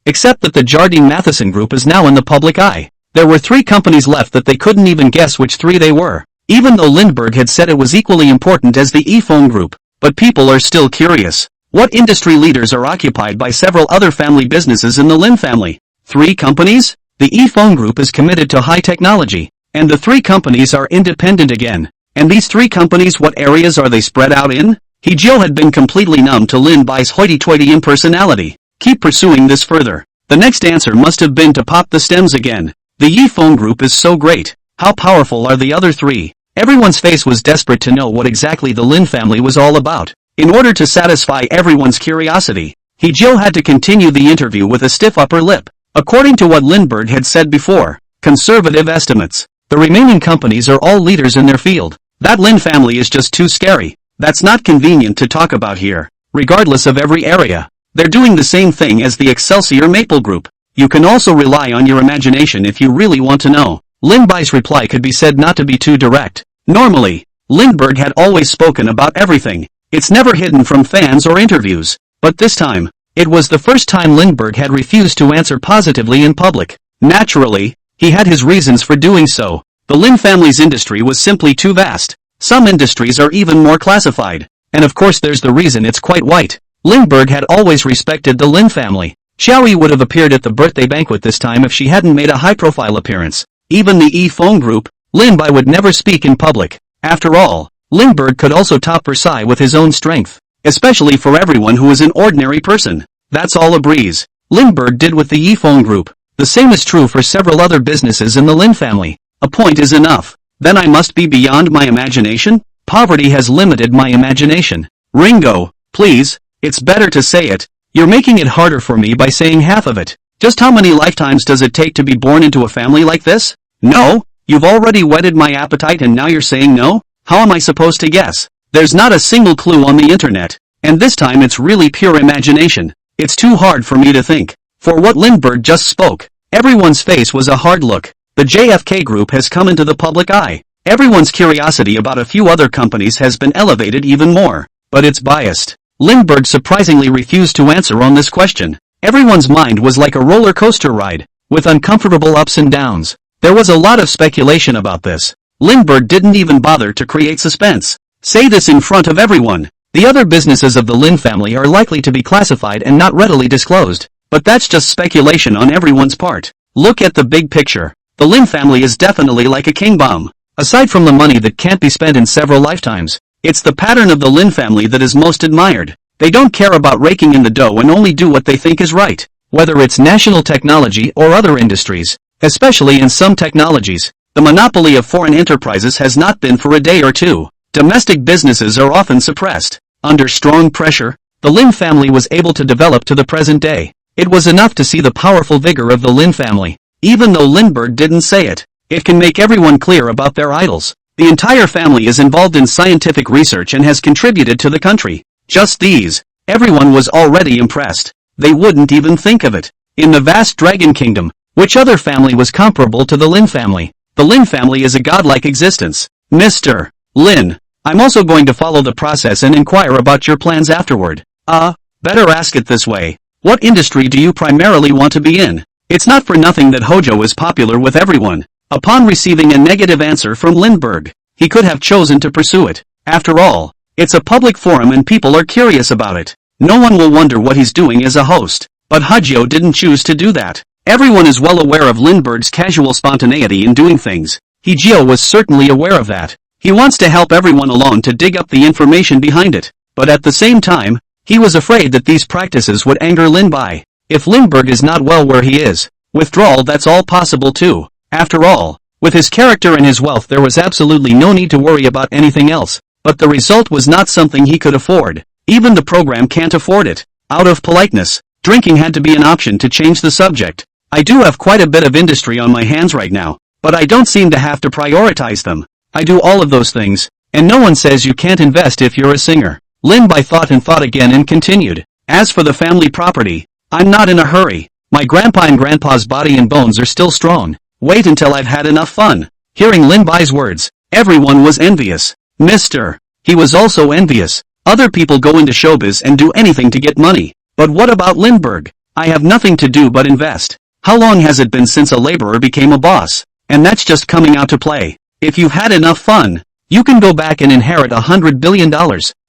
Except that the Jardine Matheson Group is now in the public eye. There were three companies left that they couldn't even guess which three they were, even though Lindbergh had said it was equally important as the Yifeng Group. But people are still curious. What industry leaders are occupied by several other family businesses in the Lin family? Three companies? The Yifeng Group is committed to high technology, and the three companies are independent again. And these three companies, what areas are they spread out in? He-Jill had been completely numb to Lin Bai's hoity-toity impersonality. Keep pursuing this further. The next answer must have been to pop the stems again. The Yifeng Group is so great. How powerful are the other three? Everyone's face was desperate to know what exactly the Lin family was all about. In order to satisfy everyone's curiosity, He-Jill had to continue the interview with a stiff upper lip. According to what Lindbergh had said before, conservative estimates, the remaining companies are all leaders in their field. That Lin family is just too scary. That's not convenient to talk about here. Regardless of every area, they're doing the same thing as the Excelsior Maple Group. You can also rely on your imagination if you really want to know. Lin Bai's reply could be said not to be too direct. Normally, Lindbergh had always spoken about everything. It's never hidden from fans or interviews. But this time, it was the first time Lindbergh had refused to answer positively in public. Naturally, he had his reasons for doing so. The Lin family's industry was simply too vast. Some industries are even more classified. And of course there's the reason it's quite white. Lindbergh had always respected the Lin family. Xiaoyi would have appeared at the birthday banquet this time if she hadn't made a high-profile appearance. Even the Yifeng Group, Lin Bai would never speak in public. After all, Lindbergh could also top Versailles with his own strength. Especially for everyone who is an ordinary person. That's all a breeze. Lindbergh did with the Yifeng Group. The same is true for several other businesses in the Lin family. A point is enough. Then I must be beyond my imagination? Poverty has limited my imagination. Ringo, please, it's better to say it. You're making it harder for me by saying half of it. Just how many lifetimes does it take to be born into a family like this? No? You've already whetted my appetite and now you're saying no? How am I supposed to guess? There's not a single clue on the internet. And this time it's really pure imagination. It's too hard for me to think. For what Lindbergh just spoke, everyone's face was a hard look. The JFK Group has come into the public eye. Everyone's curiosity about a few other companies has been elevated even more. But it's biased. Lindbergh surprisingly refused to answer on this question. Everyone's mind was like a roller coaster ride, with uncomfortable ups and downs. There was a lot of speculation about this. Lindbergh didn't even bother to create suspense. Say this in front of everyone. The other businesses of the Lin family are likely to be classified and not readily disclosed. But that's just speculation on everyone's part. Look at the big picture. The Lin family is definitely like a king bomb. Aside from the money that can't be spent in several lifetimes, it's the pattern of the Lin family that is most admired. They don't care about raking in the dough and only do what they think is right. Whether it's national technology or other industries, especially in some technologies, the monopoly of foreign enterprises has not been for a day or two. Domestic businesses are often suppressed. Under strong pressure, the Lin family was able to develop to the present day. It was enough to see the powerful vigor of the Lin family. Even though Lindbergh didn't say it, it can make everyone clear about their idols. The entire family is involved in scientific research and has contributed to the country. Just these. Everyone was already impressed. They wouldn't even think of it. In the vast Dragon Kingdom, which other family was comparable to the Lin family? The Lin family is a godlike existence. Mr. Lin, I'm also going to follow the process and inquire about your plans afterward. Better ask it this way. What industry do you primarily want to be in? It's not for nothing that Hojo is popular with everyone. Upon receiving a negative answer from Lindbergh, he could have chosen to pursue it. After all, it's a public forum and people are curious about it. No one will wonder what he's doing as a host. But Hajio didn't choose to do that. Everyone is well aware of Lindbergh's casual spontaneity in doing things. Hajio was certainly aware of that. He wants to help everyone along to dig up the information behind it. But at the same time, he was afraid that these practices would anger Lin-bai. If Lindbergh is not well where he is, withdrawal, that's all possible too. After all, with his character and his wealth there was absolutely no need to worry about anything else. But the result was not something he could afford. Even the program can't afford it. Out of politeness, drinking had to be an option to change the subject. I do have quite a bit of industry on my hands right now, but I don't seem to have to prioritize them. I do all of those things, and no one says you can't invest if you're a singer. Lin-bai thought and thought again and continued. As for the family property, I'm not in a hurry. My grandpa and grandpa's body and bones are still strong. Wait until I've had enough fun. Hearing Lin-bai's words, everyone was envious. Mr. He was also envious. Other people go into showbiz and do anything to get money. But what about Lindbergh? I have nothing to do but invest. How long has it been since a laborer became a boss? And that's just coming out to play. If you've had enough fun, you can go back and inherit $100 billion.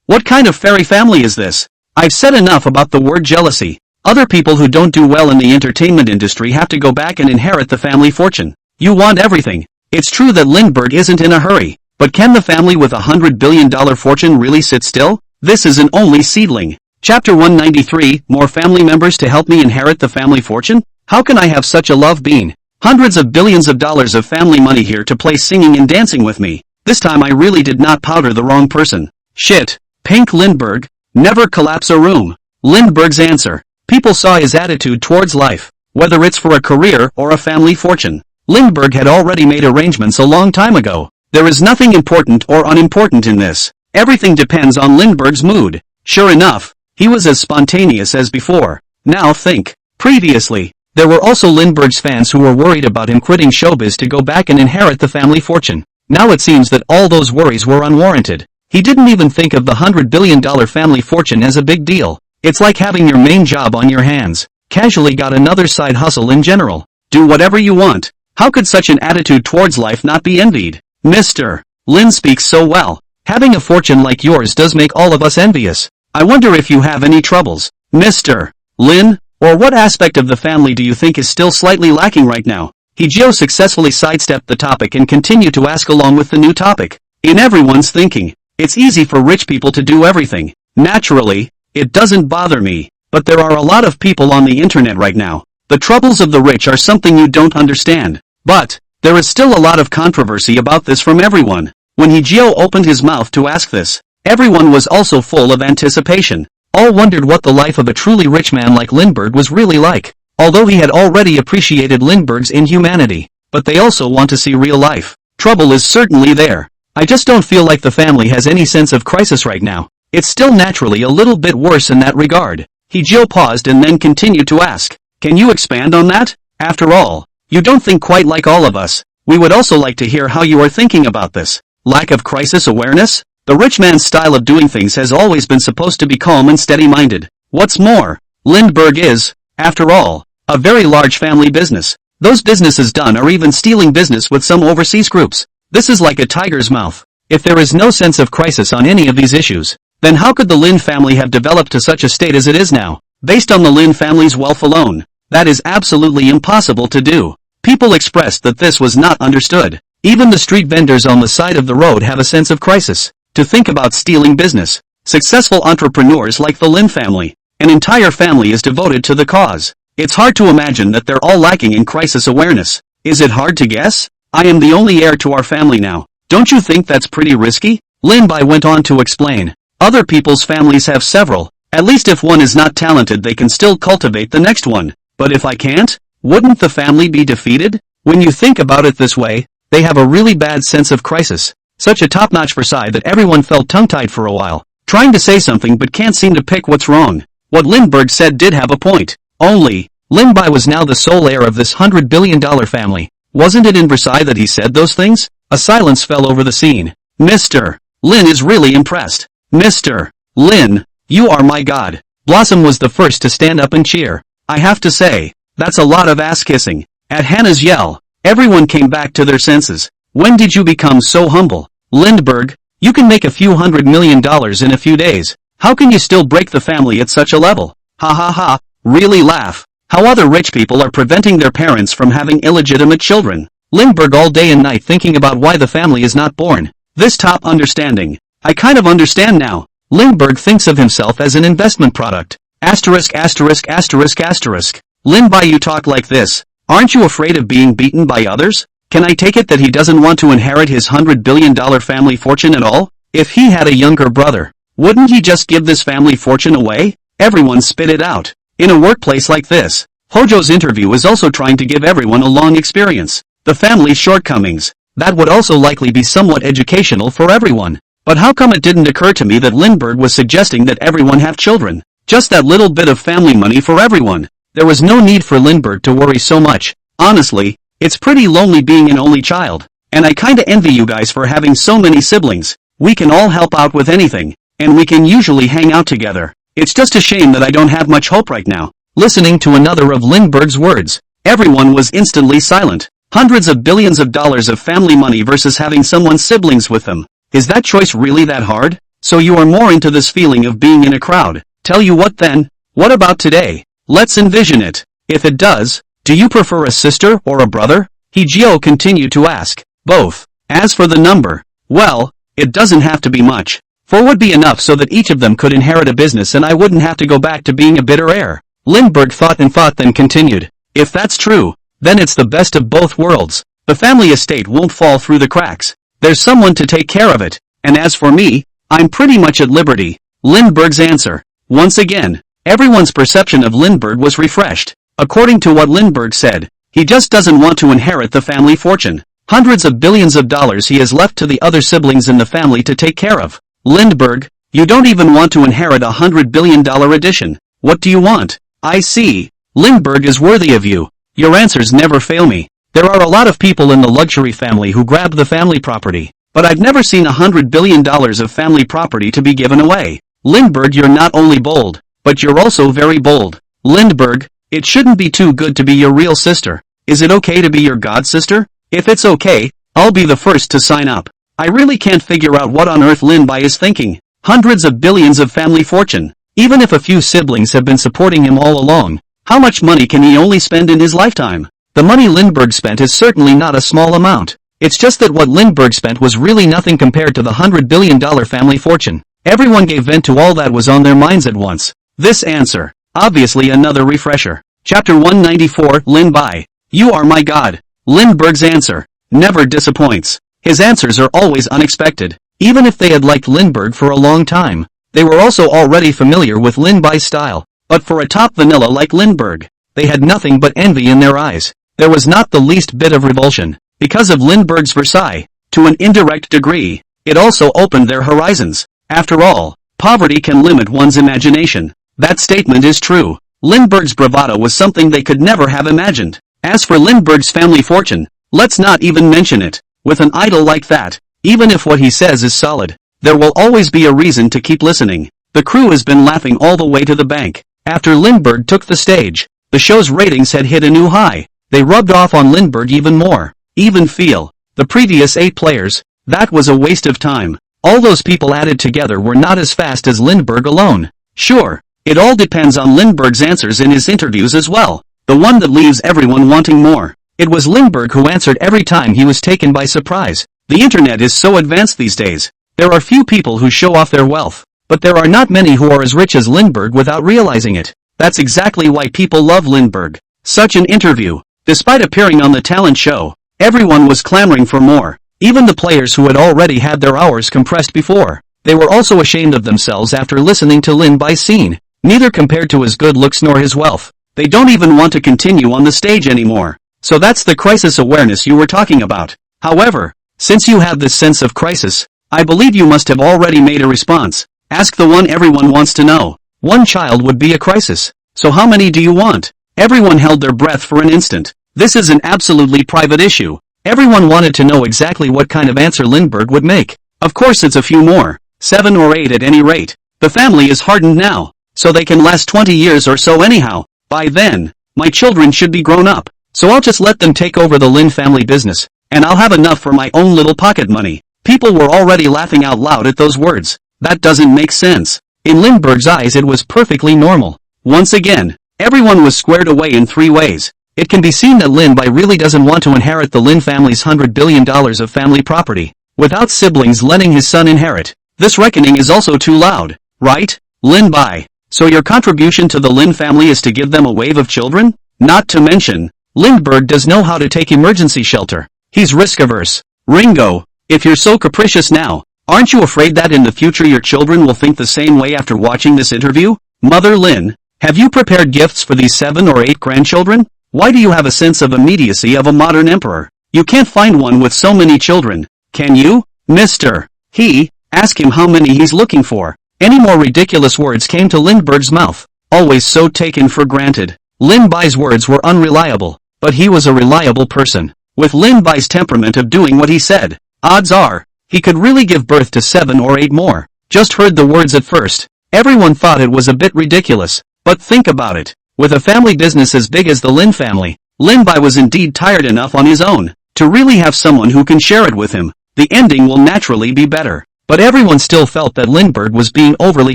What kind of fairy family is this? I've said enough about the word jealousy. Other people who don't do well in the entertainment industry have to go back and inherit the family fortune. You want everything. It's true that Lindbergh isn't in a hurry. But can the family with $100 billion fortune really sit still? This is an only seedling. Chapter 193, More family members to help me inherit the family fortune? How can I have such a love bean? Hundreds of billions of dollars of family money here to play singing and dancing with me. This time I really did not powder the wrong person. Shit. Pink Lindbergh. Never collapse a room. Lindbergh's answer. People saw his attitude towards life, whether it's for a career or a family fortune. Lindbergh had already made arrangements a long time ago. There is nothing important or unimportant in this. Everything depends on Lindbergh's mood. Sure enough, he was as spontaneous as before. Now think. Previously, there were also Lindbergh's fans who were worried about him quitting showbiz to go back and inherit the family fortune. Now it seems that all those worries were unwarranted. He didn't even think of the $100 billion family fortune as a big deal. It's like having your main job on your hands. Casually got another side hustle in general. Do whatever you want. How could such an attitude towards life not be envied? Mr. Lin speaks so well. Having a fortune like yours does make all of us envious. I wonder if you have any troubles. Mr. Lin, or what aspect of the family do you think is still slightly lacking right now? Hajio successfully sidestepped the topic and continued to ask along with the new topic. In everyone's thinking, it's easy for rich people to do everything. Naturally, it doesn't bother me, but there are a lot of people on the internet right now. The troubles of the rich are something you don't understand. But there is still a lot of controversy about this from everyone. When Hajio opened his mouth to ask this, everyone was also full of anticipation. All wondered what the life of a truly rich man like Lindbergh was really like. Although he had already appreciated Lindbergh's inhumanity, but they also want to see real life. Trouble is certainly there. I just don't feel like the family has any sense of crisis right now. It's still naturally a little bit worse in that regard. Hajio paused and then continued to ask, can you expand on that? After all, you don't think quite like all of us. We would also like to hear how you are thinking about this. Lack of crisis awareness? The rich man's style of doing things has always been supposed to be calm and steady-minded. What's more, Lindbergh is, after all, a very large family business. Those businesses done or even stealing business with some overseas groups. This is like a tiger's mouth. If there is no sense of crisis on any of these issues, then how could the Lin family have developed to such a state as it is now? Based on the Lin family's wealth alone, that is absolutely impossible to do. People expressed that this was not understood. Even the street vendors on the side of the road have a sense of crisis. To think about stealing business. Successful entrepreneurs like the Lin family. An entire family is devoted to the cause. It's hard to imagine that they're all lacking in crisis awareness. Is it hard to guess? I am the only heir to our family now. Don't you think that's pretty risky? Lin-bai went on to explain. Other people's families have several. At least if one is not talented they can still cultivate the next one. But if I can't, wouldn't the family be defeated? When you think about it this way, they have a really bad sense of crisis. Such a top-notch facade that everyone felt tongue-tied for a while, trying to say something but can't seem to pick what's wrong. What Lindbergh said did have a point. Only, Lin-bai was now the sole heir of this $100 billion family. Wasn't it in Versailles that he said those things? A silence fell over the scene. Mr. Lin is really impressed. Mr. Lin, you are my god. Blossom was the first to stand up and cheer. I have to say, that's a lot of ass-kissing. At Hannah's yell, everyone came back to their senses. When did you become so humble? Lindbergh, You can make a few $100 million in a few days. How can you still break the family at such a level? Ha ha ha, really laugh. How other rich people are preventing their parents from having illegitimate children. Lindbergh all day and night thinking about why the family is not born. This top understanding. I kind of understand now. Lindbergh thinks of himself as an investment product. Asterisk asterisk asterisk asterisk. Lin-Bai, you talk like this. Aren't you afraid of being beaten by others? Can I take it that he doesn't want to inherit his $100 billion family fortune at all? If he had a younger brother, wouldn't he just give this family fortune away? Everyone spit it out. In a workplace like this, Hojo's interview is also trying to give everyone a long experience. The family's shortcomings. That would also likely be somewhat educational for everyone. But how come it didn't occur to me that Lindbergh was suggesting that everyone have children? Just that little bit of family money for everyone. There was no need for Lindbergh to worry so much. Honestly, it's pretty lonely being an only child. And I kinda envy you guys for having so many siblings. We can all help out with anything. And we can usually hang out together. It's just a shame that I don't have much hope right now. Listening to another of Lindbergh's words, everyone was instantly silent. Hundreds of billions of dollars of family money versus having someone's siblings with them. Is that choice really that hard? So you are more into this feeling of being in a crowd. Tell you what then, what about today? Let's envision it. If it does, do you prefer a sister or a brother? Hee-jio continued to ask. Both. As for the number, well, it doesn't have to be much. 4 would be enough so that each of them could inherit a business and I wouldn't have to go back to being a bitter heir. Lindbergh thought and thought, then continued. If that's true, then it's the best of both worlds. The family estate won't fall through the cracks. There's someone to take care of it. And as for me, I'm pretty much at liberty. Lindbergh's answer. Once again, everyone's perception of Lindbergh was refreshed. According to what Lindbergh said, he just doesn't want to inherit the family fortune. Hundreds of billions of dollars he has left to the other siblings in the family to take care of. Lindbergh, you don't even want to inherit a $100 billion addition. What do you want? I see. Lindbergh is worthy of you. Your answers never fail me. There are a lot of people in the luxury family who grab the family property, but I've never seen $100 billion of family property to be given away. Lindbergh, you're not only bold, but you're also very bold. Lindbergh, it shouldn't be too good to be your real sister. Is it okay to be your god sister? If it's okay, I'll be the first to sign up. I really can't figure out what on earth Lin-Bai is thinking. Hundreds of billions of family fortune. Even if a few siblings have been supporting him all along, how much money can he only spend in his lifetime? The money Lindbergh spent is certainly not a small amount. It's just that what Lindbergh spent was really nothing compared to the $100 billion family fortune. Everyone gave vent to all that was on their minds at once. This answer, obviously another refresher. Chapter 194, Lin-Bai. You are my god. Lindbergh's answer never disappoints. His answers are always unexpected. Even if they had liked Lindbergh for a long time, they were also already familiar with Lin-Bai's style. But for a top vanilla like Lindbergh, they had nothing but envy in their eyes. There was not the least bit of revulsion. Because of Lindbergh's Versailles, to an indirect degree, it also opened their horizons. After all, poverty can limit one's imagination. That statement is true. Lindbergh's bravado was something they could never have imagined. As for Lindbergh's family fortune, let's not even mention it. With an idol like that, even if what he says is solid, there will always be a reason to keep listening. The crew has been laughing all the way to the bank. After Lindbergh took the stage, the show's ratings had hit a new high. They rubbed off on Lindbergh even more. Even feel. The previous 8 players, that was a waste of time. All those people added together were not as fast as Lindbergh alone. Sure, it all depends on Lindbergh's answers in his interviews as well. The one that leaves everyone wanting more. It was Lindbergh who answered every time he was taken by surprise. The internet is so advanced these days. There are few people who show off their wealth, but there are not many who are as rich as Lindbergh without realizing it. That's exactly why people love Lindbergh. Such an interview. Despite appearing on the talent show, everyone was clamoring for more. Even the players who had already had their hours compressed before. They were also ashamed of themselves after listening to Lin-Bai's scene. Neither compared to his good looks nor his wealth. They don't even want to continue on the stage anymore. So that's the crisis awareness you were talking about. However, since you have this sense of crisis, I believe you must have already made a response. Ask the one everyone wants to know. One child would be a crisis. So how many do you want? Everyone held their breath for an instant. This is an absolutely private issue. Everyone wanted to know exactly what kind of answer Lindbergh would make. Of course it's a few more. 7 or 8 at any rate. The family is hardened now, so they can last 20 years or so anyhow. By then, my children should be grown up. So I'll just let them take over the Lin family business, and I'll have enough for my own little pocket money. People were already laughing out loud at those words. That doesn't make sense. In Lindbergh's eyes it was perfectly normal. Once again, everyone was squared away in 3 ways. It can be seen that Lin Bai really doesn't want to inherit the Lin family's $100 billion of family property, without siblings letting his son inherit. This reckoning is also too loud, right? Lin Bai. So your contribution to the Lin family is to give them a wave of children? Not to mention, Lindbergh does know how to take emergency shelter. He's risk-averse. Ringo, if you're so capricious now, aren't you afraid that in the future your children will think the same way after watching this interview? Mother Lin, have you prepared gifts for these 7 or 8 grandchildren? Why do you have a sense of immediacy of a modern emperor? You can't find one with so many children, can you? Mr. He, ask him how many he's looking for. Any more ridiculous words came to Lindbergh's mouth, always so taken for granted. Lin Bai's words were unreliable, but he was a reliable person. With Lin Bai's temperament of doing what he said, odds are, he could really give birth to 7 or 8 more. Just heard the words at first. Everyone thought it was a bit ridiculous, but think about it. With a family business as big as the Lin family, Lin Bai was indeed tired enough on his own to really have someone who can share it with him. The ending will naturally be better. But everyone still felt that Lindbergh was being overly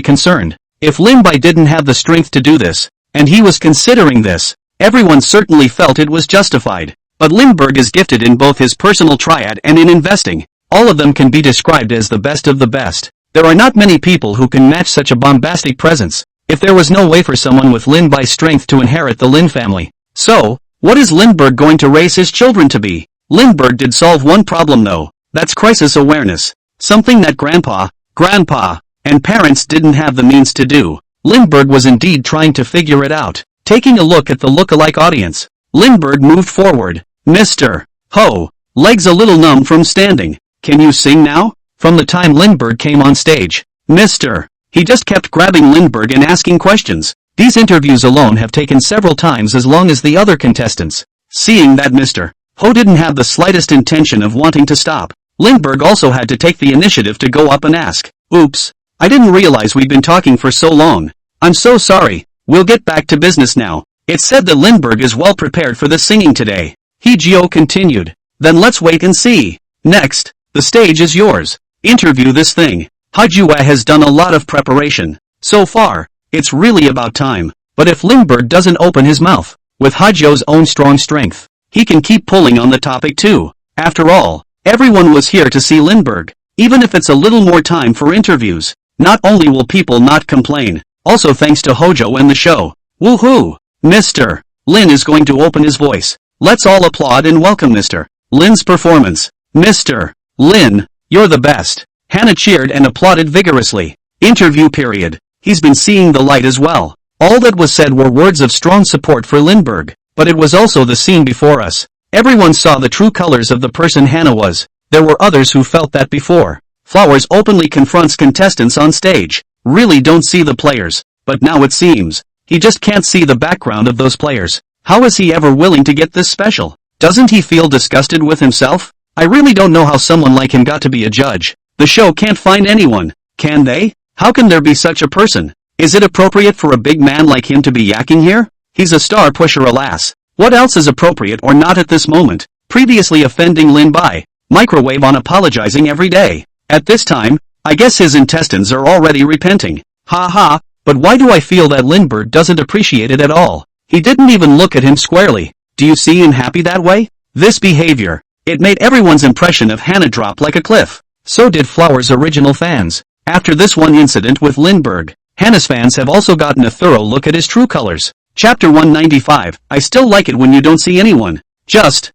concerned. If Lin Bai didn't have the strength to do this, and he was considering this, everyone certainly felt it was justified. But Lindbergh is gifted in both his personal triad and in investing. All of them can be described as the best of the best. There are not many people who can match such a bombastic presence. If there was no way for someone with Lin Bai's strength to inherit the Lin family. So, what is Lindbergh going to raise his children to be? Lindbergh did solve one problem though. That's crisis awareness. Something that grandpa, and parents didn't have the means to do. Lindbergh was indeed trying to figure it out. Taking a look at the look-alike audience, Lindbergh moved forward. Mr. Ho, legs a little numb from standing. Can you sing now? From the time Lindbergh came on stage, Mr. He just kept grabbing Lindbergh and asking questions. These interviews alone have taken several times as long as the other contestants. Seeing that Mr. Ho didn't have the slightest intention of wanting to stop, Lindbergh also had to take the initiative to go up and ask, "Oops, I didn't realize we'd been talking for so long. I'm so sorry, we'll get back to business now." It's said that Lindbergh is well prepared for the singing today. Hee-jio continued. Then let's wait and see. Next, the stage is yours. Interview this thing. Ha-jua has done a lot of preparation. So far, it's really about time. But if Lindbergh doesn't open his mouth, with Ha-jio's own strong strength, he can keep pulling on the topic too. After all, everyone was here to see Lindbergh. Even if it's a little more time for interviews, not only will people not complain, also thanks to Hojo and the show. Woohoo! Mr. Lin is going to open his voice. Let's all applaud and welcome Mr. Lin's performance. Mr. Lin, you're the best. Hannah cheered and applauded vigorously. Interview period. He's been seeing the light as well. All that was said were words of strong support for Lindbergh, but it was also the scene before us. Everyone saw the true colors of the person Hannah was. There were others who felt that before. Flowers openly confronts contestants on stage. Really don't see the players, but now it seems, he just can't see the background of those players. How is he ever willing to get this special? Doesn't he feel disgusted with himself? I really don't know how someone like him got to be a judge. The show can't find anyone, can they? How can there be such a person? Is it appropriate for a big man like him to be yakking here? He's a star pusher, alas. What else is appropriate or not at this moment? Previously offending Lin Bai, microwave on apologizing every day. At this time, I guess his intestines are already repenting. Ha ha, but why do I feel that Lindbergh doesn't appreciate it at all? He didn't even look at him squarely. Do you see him happy that way? This behavior, it made everyone's impression of Hannah drop like a cliff. So did Flower's original fans. After this one incident with Lindbergh, Hannah's fans have also gotten a thorough look at his true colors. Chapter 195, I still like it when you don't see anyone. Just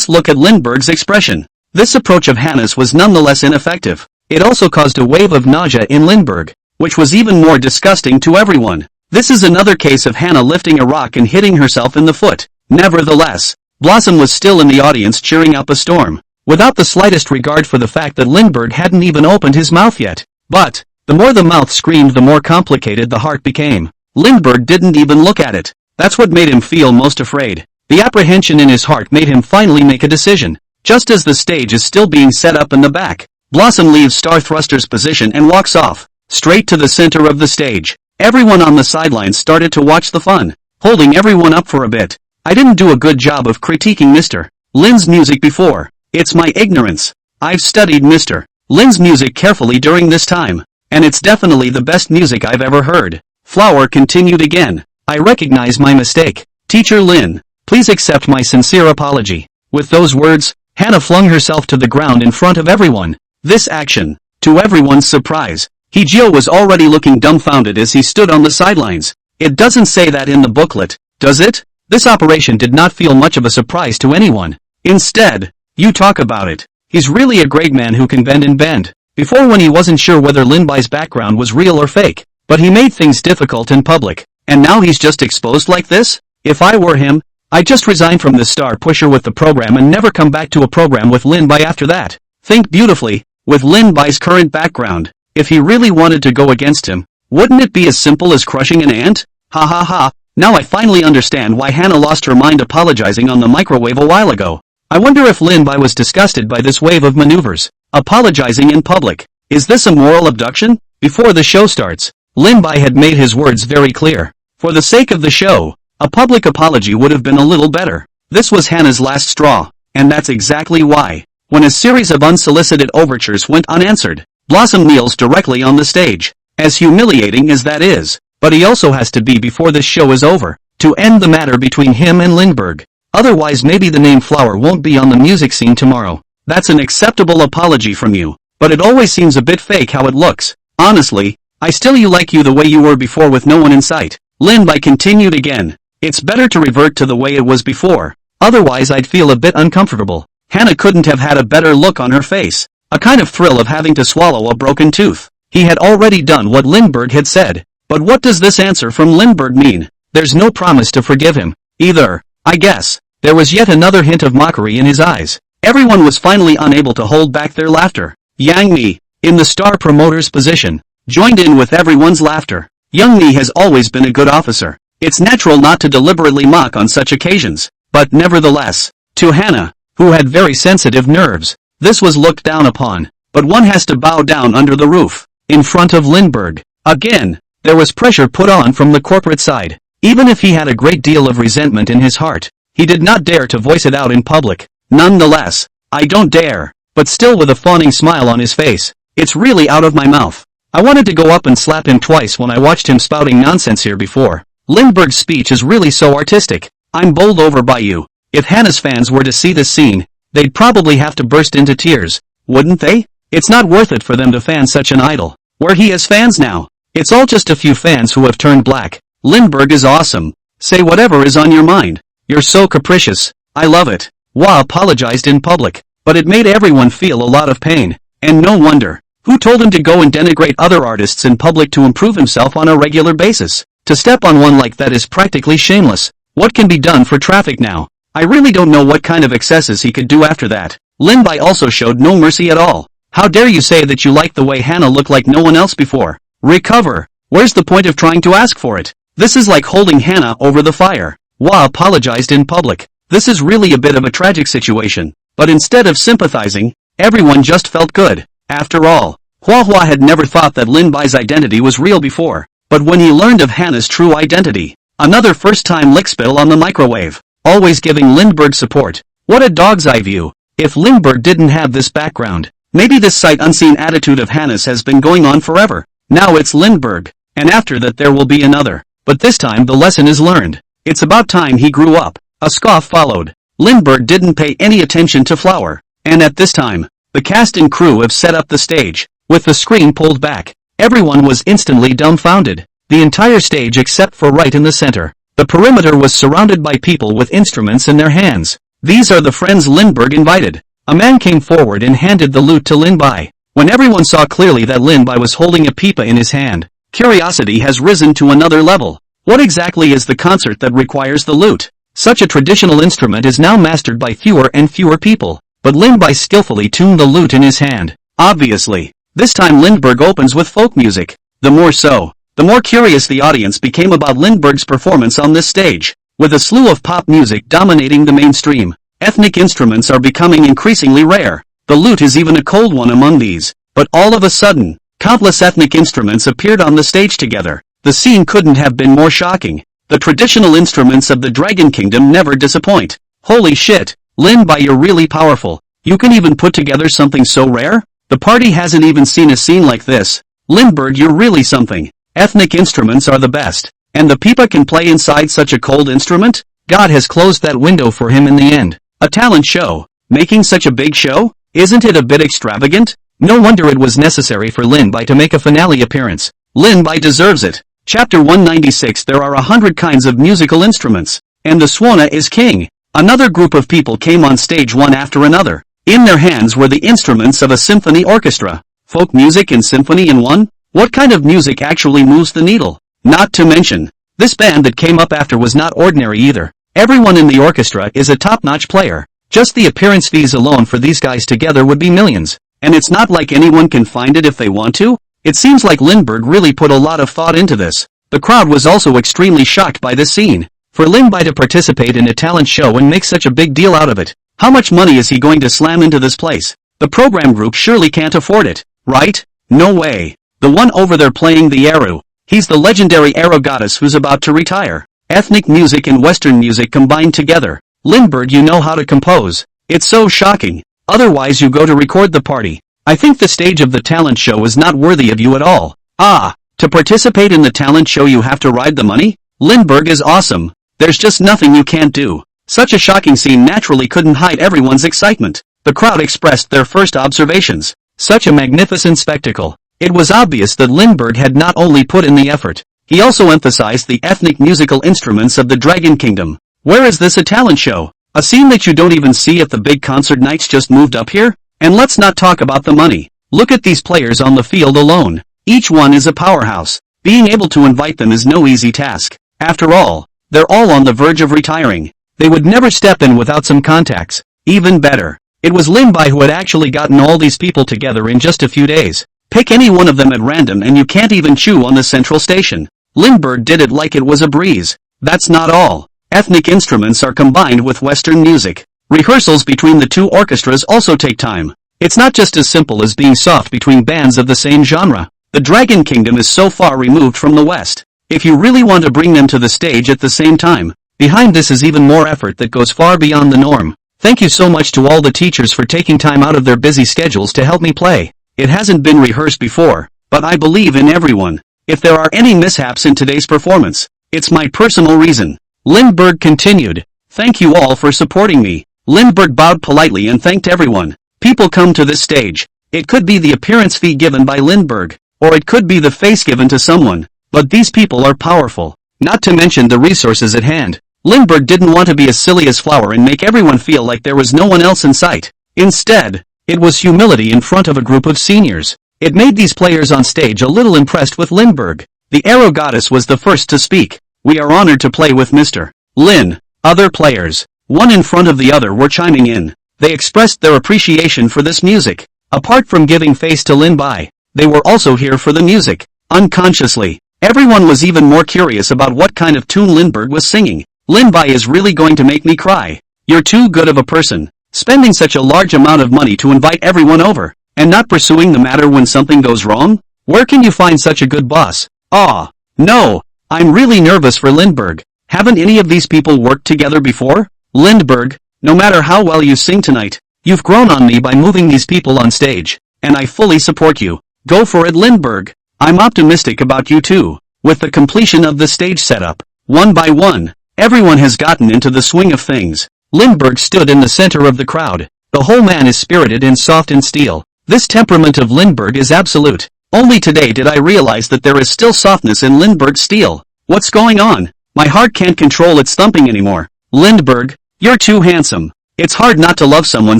look at Lindbergh's expression. This approach of Hannah's was nonetheless ineffective. It also caused a wave of nausea in Lindbergh, which was even more disgusting to everyone. This is another case of Hannah lifting a rock and hitting herself in the foot. Nevertheless, Blossom was still in the audience cheering up a storm, without the slightest regard for the fact that Lindbergh hadn't even opened his mouth yet. But, the more the mouth screamed, the more complicated the heart became. Lindbergh didn't even look at it. That's what made him feel most afraid. The apprehension in his heart made him finally make a decision. Just as the stage is still being set up in the back, Blossom leaves Star Thruster's position and walks off, straight to the center of the stage. Everyone on the sidelines started to watch the fun, holding everyone up for a bit. I didn't do a good job of critiquing Mr. Lin's music before. It's my ignorance. I've studied Mr. Lin's music carefully during this time. And it's definitely the best music I've ever heard. Flower continued again. I recognize my mistake. Teacher Lin, please accept my sincere apology. With those words, Hannah flung herself to the ground in front of everyone. This action, to everyone's surprise, Hee-jio was already looking dumbfounded as he stood on the sidelines. It doesn't say that in the booklet, does it? This operation did not feel much of a surprise to anyone. Instead, you talk about it. He's really a great man who can bend and bend. Before, when he wasn't sure whether Linbai's background was real or fake, but he made things difficult in public. And now he's just exposed like this? If I were him, I'd just resign from this star pusher with the program and never come back to a program with Linbai after that. Think beautifully, with Linbai's current background, if he really wanted to go against him, wouldn't it be as simple as crushing an ant? Ha ha ha, now I finally understand why Hannah lost her mind apologizing on the microwave a while ago. I wonder if Linbai was disgusted by this wave of maneuvers. Apologizing in public. Is this a moral abduction? Before the show starts, Linbai had made his words very clear. For the sake of the show, a public apology would have been a little better. This was Hannah's last straw, and that's exactly why. When a series of unsolicited overtures went unanswered, Blossom kneels directly on the stage. As humiliating as that is, but he also has to be before this show is over, to end the matter between him and Lindbergh. Otherwise maybe the name Flower won't be on the music scene tomorrow. That's an acceptable apology from you, but it always seems a bit fake how it looks. Honestly, I still like you the way you were before with no one in sight. Linbai continued again. It's better to revert to the way it was before. Otherwise I'd feel a bit uncomfortable. Hannah couldn't have had a better look on her face. A kind of thrill of having to swallow a broken tooth. He had already done what Lindbergh had said. But what does this answer from Lindbergh mean? There's no promise to forgive him, either, I guess. There was yet another hint of mockery in his eyes. Everyone was finally unable to hold back their laughter. Yang Mi, in the star promoter's position, joined in with everyone's laughter. Young Mi has always been a good officer. It's natural not to deliberately mock on such occasions. But nevertheless, to Hannah, who had very sensitive nerves, this was looked down upon. But one has to bow down under the roof, in front of Lindbergh. Again, there was pressure put on from the corporate side. Even if he had a great deal of resentment in his heart, he did not dare to voice it out in public. Nonetheless, I don't dare, but still with a fawning smile on his face. It's really out of my mouth. I wanted to go up and slap him twice when I watched him spouting nonsense here before. Lindbergh's speech is really so artistic. I'm bowled over by you. If Hannah's fans were to see this scene, they'd probably have to burst into tears, wouldn't they? It's not worth it for them to fan such an idol. Where he has fans now. It's all just a few fans who have turned black. Lindbergh is awesome. Say whatever is on your mind. You're so capricious. I love it. Hua apologized in public, but it made everyone feel a lot of pain. And no wonder. Who told him to go and denigrate other artists in public to improve himself on a regular basis? To step on one like that is practically shameless. What can be done for traffic now? I really don't know what kind of excesses he could do after that. Linbai also showed no mercy at all. How dare you say that you liked the way Hannah looked like no one else before? Recover. Where's the point of trying to ask for it? This is like holding Hannah over the fire. Hua apologized in public. This is really a bit of a tragic situation. But instead of sympathizing, everyone just felt good. After all, Hua had never thought that Linbai's identity was real before. But when he learned of Hannah's true identity, another first-time lickspill on the microwave, always giving Lindbergh support. What a dog's eye view. If Lindbergh didn't have this background, maybe this sight unseen attitude of Hannah's has been going on forever. Now it's Lindbergh, and after that there will be another. But this time the lesson is learned. It's about time he grew up. A scoff followed. Lindbergh didn't pay any attention to Flower. And at this time, the cast and crew have set up the stage. With the screen pulled back, everyone was instantly dumbfounded. The entire stage except for right in the center. The perimeter was surrounded by people with instruments in their hands. These are the friends Lindbergh invited. A man came forward and handed the lute to Linbai. When everyone saw clearly that Linbai was holding a pipa in his hand, curiosity has risen to another level. What exactly is the concert that requires the lute? Such a traditional instrument is now mastered by fewer and fewer people. But Linbai skillfully tuned the lute in his hand. Obviously, this time Lindbergh opens with folk music. The more so, the more curious the audience became about Lindbergh's performance on this stage. With a slew of pop music dominating the mainstream, ethnic instruments are becoming increasingly rare. The lute is even a cold one among these. But all of a sudden, countless ethnic instruments appeared on the stage together. The scene couldn't have been more shocking. The traditional instruments of the Dragon Kingdom never disappoint. Holy shit, Linbai, you're really powerful. You can even put together something so rare? The party hasn't even seen a scene like this. Lindbergh, you're really something. Ethnic instruments are the best. And the pipa can play inside such a cold instrument? God has closed that window for him in the end. A talent show. Making such a big show? Isn't it a bit extravagant? No wonder it was necessary for Lin Bai to make a finale appearance. Lin Bai deserves it. Chapter 196. There are 100 kinds of musical instruments. And the Swana is king. Another group of people came on stage one after another. In their hands were the instruments of a symphony orchestra. Folk music and symphony in one? What kind of music actually moves the needle? Not to mention, this band that came up after was not ordinary either. Everyone in the orchestra is a top-notch player. Just the appearance fees alone for these guys together would be millions. And it's not like anyone can find it if they want to. It seems like Lindbergh really put a lot of thought into this. The crowd was also extremely shocked by this scene. For Lin Bai to participate in a talent show and make such a big deal out of it, how much money is he going to slam into this place? The program group surely can't afford it, right? No way. The one over there playing the arrow. He's the legendary arrow goddess who's about to retire. Ethnic music and Western music combined together. Lindbergh, you know how to compose. It's so shocking. Otherwise you go to record the party. I think the stage of the talent show is not worthy of you at all. Ah, to participate in the talent show you have to ride the money? Lindbergh is awesome. There's just nothing you can't do. Such a shocking scene naturally couldn't hide everyone's excitement. The crowd expressed their first observations. Such a magnificent spectacle. It was obvious that Lindbergh had not only put in the effort, he also emphasized the ethnic musical instruments of the Dragon Kingdom. Where is this a talent show? A scene that you don't even see at the big concert nights just moved up here? And let's not talk about the money. Look at these players on the field alone. Each one is a powerhouse. Being able to invite them is no easy task. After all, they're all on the verge of retiring. They would never step in without some contacts. Even better, it was Lin Bai who had actually gotten all these people together in just a few days. Pick any one of them at random and you can't even chew on the central station. Lindbergh did it like it was a breeze. That's not all. Ethnic instruments are combined with Western music. Rehearsals between the two orchestras also take time. It's not just as simple as being soft between bands of the same genre. The Dragon Kingdom is so far removed from the West. If you really want to bring them to the stage at the same time, behind this is even more effort that goes far beyond the norm. Thank you so much to all the teachers for taking time out of their busy schedules to help me play. It hasn't been rehearsed before, but I believe in everyone. If there are any mishaps in today's performance, it's my personal reason. Lindbergh continued. Thank you all for supporting me. Lindbergh bowed politely and thanked everyone. People come to this stage. It could be the appearance fee given by Lindbergh, or it could be the face given to someone. But these people are powerful. Not to mention the resources at hand. Lindbergh didn't want to be as silly as Flower and make everyone feel like there was no one else in sight. Instead, it was humility in front of a group of seniors. It made these players on stage a little impressed with Lindbergh. The arrow goddess was the first to speak. We are honored to play with Mr. Lin. Other players, one in front of the other, were chiming in. They expressed their appreciation for this music. Apart from giving face to Lin Bai, they were also here for the music. Unconsciously, everyone was even more curious about what kind of tune Lindbergh was singing. Lin Bai is really going to make me cry. You're too good of a person, spending such a large amount of money to invite everyone over, and not pursuing the matter when something goes wrong? Where can you find such a good boss? Ah, no, I'm really nervous for Lindbergh. Haven't any of these people worked together before? Lindbergh, no matter how well you sing tonight, you've grown on me by moving these people on stage, and I fully support you. Go for it, Lindbergh. I'm optimistic about you too. With the completion of the stage setup, one by one, everyone has gotten into the swing of things. Lindbergh stood in the center of the crowd. The whole man is spirited and soft in steel. This temperament of Lindbergh is absolute. Only today did I realize that there is still softness in Lindbergh's steel. What's going on? My heart can't control its thumping anymore. Lindbergh, you're too handsome. It's hard not to love someone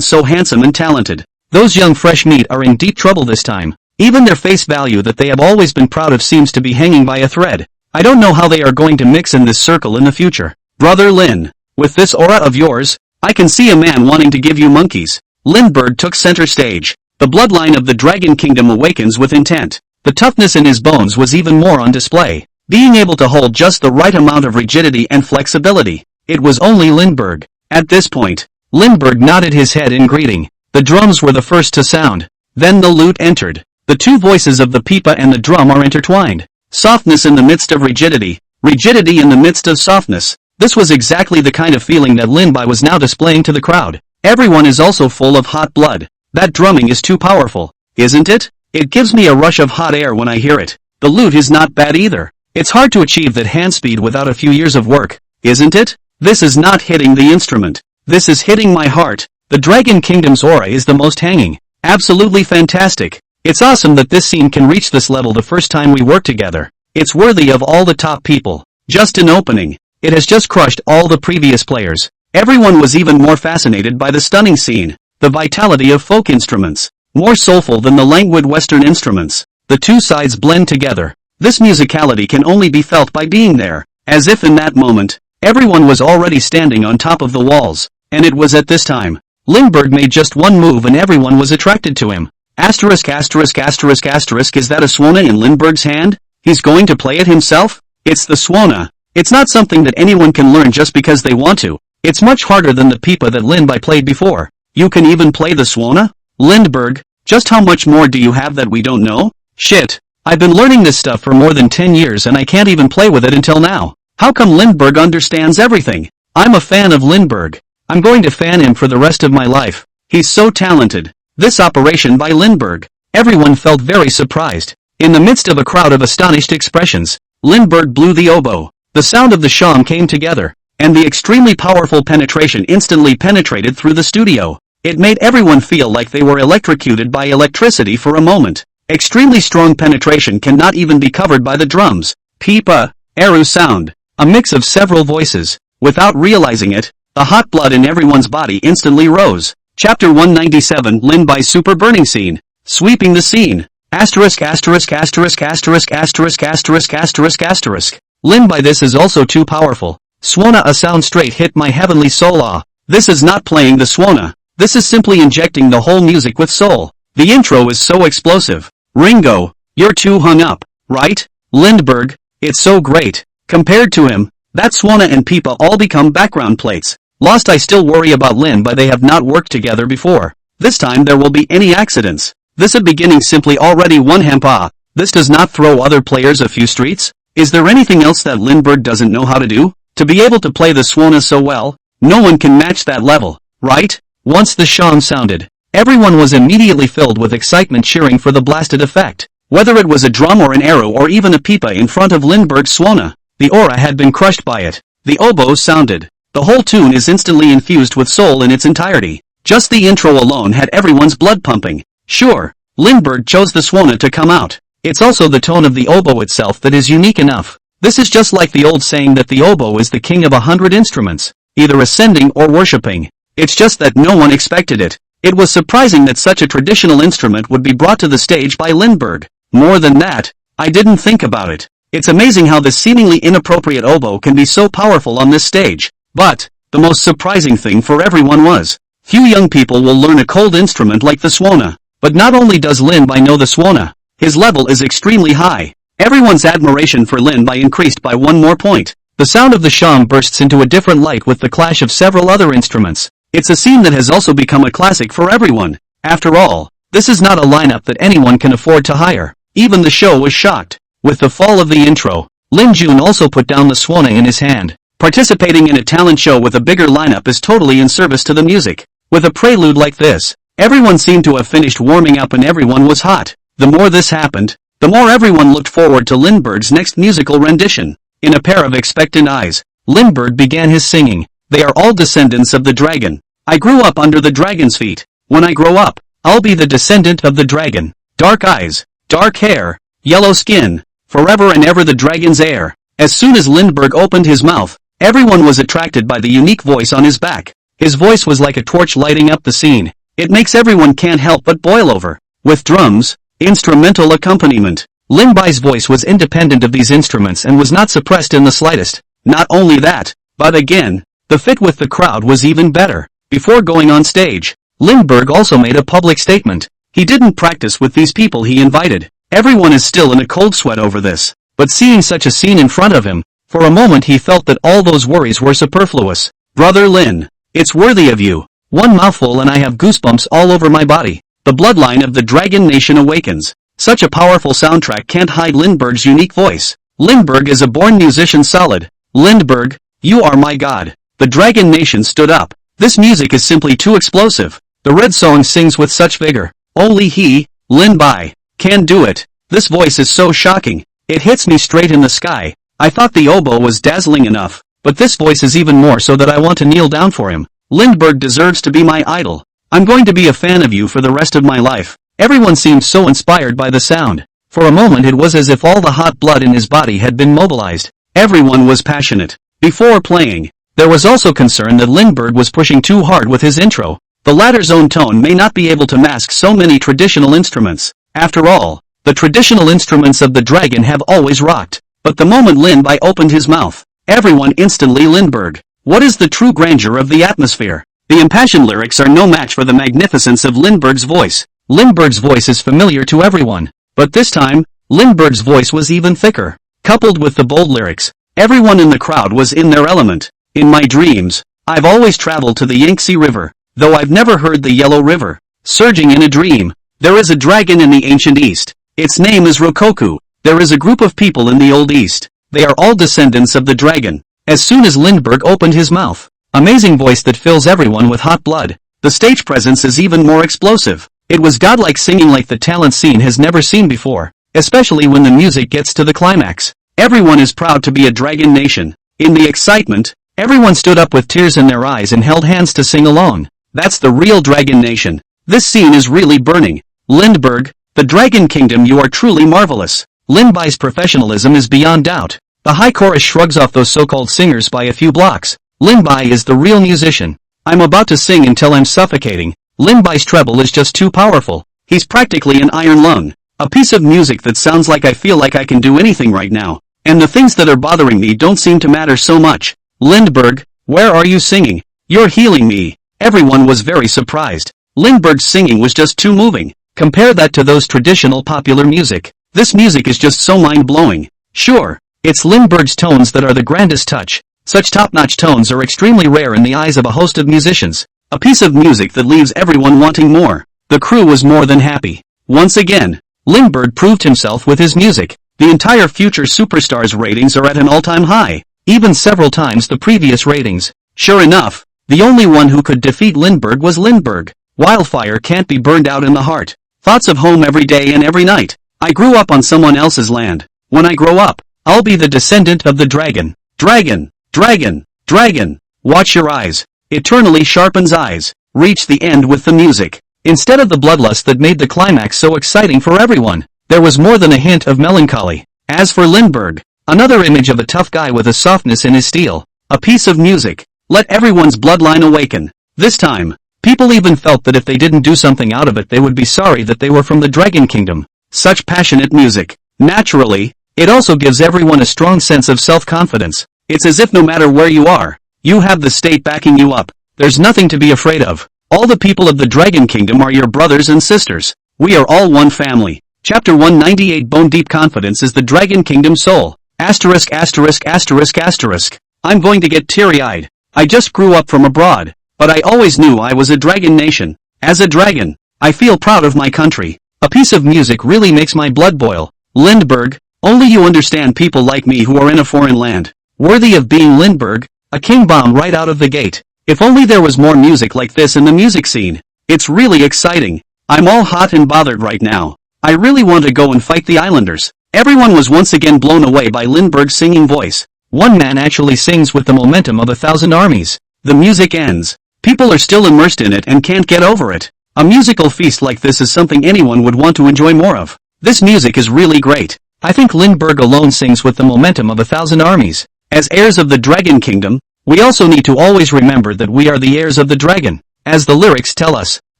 so handsome and talented. Those young fresh meat are in deep trouble this time. Even their face value that they have always been proud of seems to be hanging by a thread. I don't know how they are going to mix in this circle in the future. Brother Lin, with this aura of yours, I can see a man wanting to give you monkeys. Lindbergh took center stage. The bloodline of the Dragon Kingdom awakens with intent. The toughness in his bones was even more on display. Being able to hold just the right amount of rigidity and flexibility. It was only Lindbergh. At this point, Lindbergh nodded his head in greeting. The drums were the first to sound. Then the lute entered. The two voices of the pipa and the drum are intertwined. Softness in the midst of rigidity. Rigidity in the midst of softness. This was exactly the kind of feeling that Lin Bai was now displaying to the crowd. Everyone is also full of hot blood. That drumming is too powerful. isn't it? It gives me a rush of hot air when I hear it. The lute is not bad either. It's hard to achieve that hand speed without a few years of work, isn't it? This is not hitting the instrument. This is hitting my heart. The Dragon Kingdom's aura is the most hanging. Absolutely fantastic. It's awesome that this scene can reach this level the first time we work together. It's worthy of all the top people. Just an opening. It has just crushed all the previous players. Everyone was even more fascinated by the stunning scene. The vitality of folk instruments. More soulful than the languid Western instruments. The two sides blend together. This musicality can only be felt by being there. As if in that moment, everyone was already standing on top of the walls. And it was at this time. Lindbergh made just one move and everyone was attracted to him. Asterisk asterisk asterisk asterisk, is that a swona in Lindbergh's hand? He's going to play it himself? It's the swona. It's not something that anyone can learn just because they want to. It's much harder than the pipa that Lindbergh played before. You can even play the swona? Lindbergh, just how much more do you have that we don't know? Shit. I've been learning this stuff for more than 10 years and I can't even play with it until now. How come Lindbergh understands everything? I'm a fan of Lindbergh. I'm going to fan him for the rest of my life. He's so talented. This operation by Lindbergh. Everyone felt very surprised. In the midst of a crowd of astonished expressions, Lindbergh blew the oboe. The sound of the sham came together, and the extremely powerful penetration instantly penetrated through the studio. It made everyone feel like they were electrocuted by electricity for a moment. Extremely strong penetration cannot even be covered by the drums. Pipa, eru sound, a mix of several voices. Without realizing it, the hot blood in everyone's body instantly rose. Chapter 197, Lindbergh's super burning scene. Sweeping the scene. Asterisk asterisk asterisk asterisk asterisk asterisk asterisk asterisk. Lindbergh, this is also too powerful. Swona, a sound straight hit my heavenly soul. Ah, this is not playing the swona. This is simply injecting the whole music with soul. The intro is so explosive. Ringo, you're too hung up, right? Lindbergh, it's so great. Compared to him, that swona and pipa all become background plates. Lost, I still worry about Lin, but they have not worked together before. This time there will be any accidents. This at beginning simply already one hampa. This does not throw other players a few streets? Is there anything else that Lindbergh doesn't know how to do? To be able to play the swona so well, no one can match that level, right? Once the sham sounded, everyone was immediately filled with excitement, cheering for the blasted effect. Whether it was a drum or an arrow or even a pipa in front of Lindbergh's swona, the aura had been crushed by it. The oboe sounded. The whole tune is instantly infused with soul in its entirety. Just the intro alone had everyone's blood pumping. Sure, Lindbergh chose the swona to come out. It's also the tone of the oboe itself that is unique enough. This is just like the old saying that the oboe is the king of 100 instruments, either ascending or worshipping. It's just that no one expected it. It was surprising that such a traditional instrument would be brought to the stage by Lindbergh. More than that, I didn't think about it. It's amazing how this seemingly inappropriate oboe can be so powerful on this stage. But, the most surprising thing for everyone was, few young people will learn a cold instrument like the swona. But not only does Lindbergh know the swona, his level is extremely high. Everyone's admiration for Lindbergh increased by one more point. The sound of the sham bursts into a different light with the clash of several other instruments. It's a scene that has also become a classic for everyone. After all, this is not a lineup that anyone can afford to hire. Even the show was shocked. With the fall of the intro, Lin Jun also put down the swona in his hand. Participating in a talent show with a bigger lineup is totally in service to the music. With a prelude like this, everyone seemed to have finished warming up and everyone was hot. The more this happened, the more everyone looked forward to Lindbergh's next musical rendition. In a pair of expectant eyes, Lindbergh began his singing. They are all descendants of the dragon. I grew up under the dragon's feet. When I grow up, I'll be the descendant of the dragon. Dark eyes, dark hair, yellow skin, forever and ever the dragon's heir. As soon as Lindbergh opened his mouth, everyone was attracted by the unique voice on his back. His voice was like a torch lighting up the scene. It makes everyone can't help but boil over. With drums, instrumental accompaniment, Lindbergh's voice was independent of these instruments and was not suppressed in the slightest. Not only that, but again, the fit with the crowd was even better. Before going on stage, Lindbergh also made a public statement. He didn't practice with these people he invited. Everyone is still in a cold sweat over this. But seeing such a scene in front of him, for a moment he felt that all those worries were superfluous. Brother Lin, it's worthy of you. One mouthful and I have goosebumps all over my body. The bloodline of the Dragon Nation awakens. Such a powerful soundtrack can't hide Lindbergh's unique voice. Lindbergh is a born musician solid. Lindbergh, you are my god. The Dragon Nation stood up. This music is simply too explosive. The Red Song sings with such vigor. Only he, Lin Bai. Can do it. This voice is so shocking. It hits me straight in the sky. I thought the oboe was dazzling enough, but this voice is even more so that I want to kneel down for him. Lindbergh deserves to be my idol. I'm going to be a fan of you for the rest of my life. Everyone seemed so inspired by the sound. For a moment it was as if all the hot blood in his body had been mobilized. Everyone was passionate. Before playing, there was also concern that Lindbergh was pushing too hard with his intro. The latter's own tone may not be able to mask so many traditional instruments. After all, the traditional instruments of the dragon have always rocked. But the moment Lin Bai opened his mouth, everyone instantly Lindbergh. What is the true grandeur of the atmosphere? The impassioned lyrics are no match for the magnificence of Lindbergh's voice. Lindbergh's voice is familiar to everyone. But this time, Lindbergh's voice was even thicker. Coupled with the bold lyrics, everyone in the crowd was in their element. In my dreams, I've always traveled to the Yangtze River, though I've never heard the Yellow River. Surging in a dream, there is a dragon in the ancient East. Its name is Rokoku. There is a group of people in the Old East. They are all descendants of the dragon. As soon as Lindbergh opened his mouth, amazing voice that fills everyone with hot blood. The stage presence is even more explosive. It was godlike singing like the talent scene has never seen before, especially when the music gets to the climax. Everyone is proud to be a dragon nation. In the excitement, everyone stood up with tears in their eyes and held hands to sing along. That's the real dragon nation. This scene is really burning. Lindbergh, the Dragon Kingdom, you are truly marvelous. Lin Bai's professionalism is beyond doubt. The high chorus shrugs off those so-called singers by a few blocks. Lin Bai is the real musician. I'm about to sing until I'm suffocating. Lin Bai's treble is just too powerful. He's practically an iron lung. A piece of music that sounds like I feel like I can do anything right now. And the things that are bothering me don't seem to matter so much. Lindbergh, where are you singing? You're healing me. Everyone was very surprised. Lindbergh's singing was just too moving. Compare that to those traditional popular music. This music is just so mind-blowing. Sure, it's Lindbergh's tones that are the grandest touch. Such top-notch tones are extremely rare in the eyes of a host of musicians. A piece of music that leaves everyone wanting more. The crew was more than happy. Once again, Lindbergh proved himself with his music. The entire Future Superstars ratings are at an all-time high, even several times the previous ratings. Sure enough, the only one who could defeat Lindbergh was Lindbergh. Wildfire can't be burned out in the heart. Thoughts of home every day and every night. I grew up on someone else's land. When I grow up, I'll be the descendant of the dragon. Dragon, dragon, dragon. Watch your eyes. Eternally sharpens eyes. Reach the end with the music. Instead of the bloodlust that made the climax so exciting for everyone, there was more than a hint of melancholy. As for Lindbergh, another image of a tough guy with a softness in his steel. A piece of music. Let everyone's bloodline awaken. This time, people even felt that if they didn't do something out of it they would be sorry that they were from the Dragon Kingdom. Such passionate music. Naturally, it also gives everyone a strong sense of self-confidence. It's as if no matter where you are, you have the state backing you up. There's nothing to be afraid of. All the people of the Dragon Kingdom are your brothers and sisters. We are all one family. Chapter 198 Bone Deep Confidence is the Dragon Kingdom soul. Asterisk asterisk asterisk asterisk. I'm going to get teary-eyed. I just grew up from abroad, but I always knew I was a dragon nation. As a dragon, I feel proud of my country. A piece of music really makes my blood boil. Lindbergh, only you understand people like me who are in a foreign land. Worthy of being Lindbergh, a king bomb right out of the gate. If only there was more music like this in the music scene. It's really exciting. I'm all hot and bothered right now. I really want to go and fight the islanders. Everyone was once again blown away by Lindbergh's singing voice. One man actually sings with the momentum of 1,000 armies. The music ends. People are still immersed in it and can't get over it. A musical feast like this is something anyone would want to enjoy more of. This music is really great. I think Lindbergh alone sings with the momentum of 1,000 armies. As heirs of the Dragon Kingdom, we also need to always remember that we are the heirs of the dragon. As the lyrics tell us,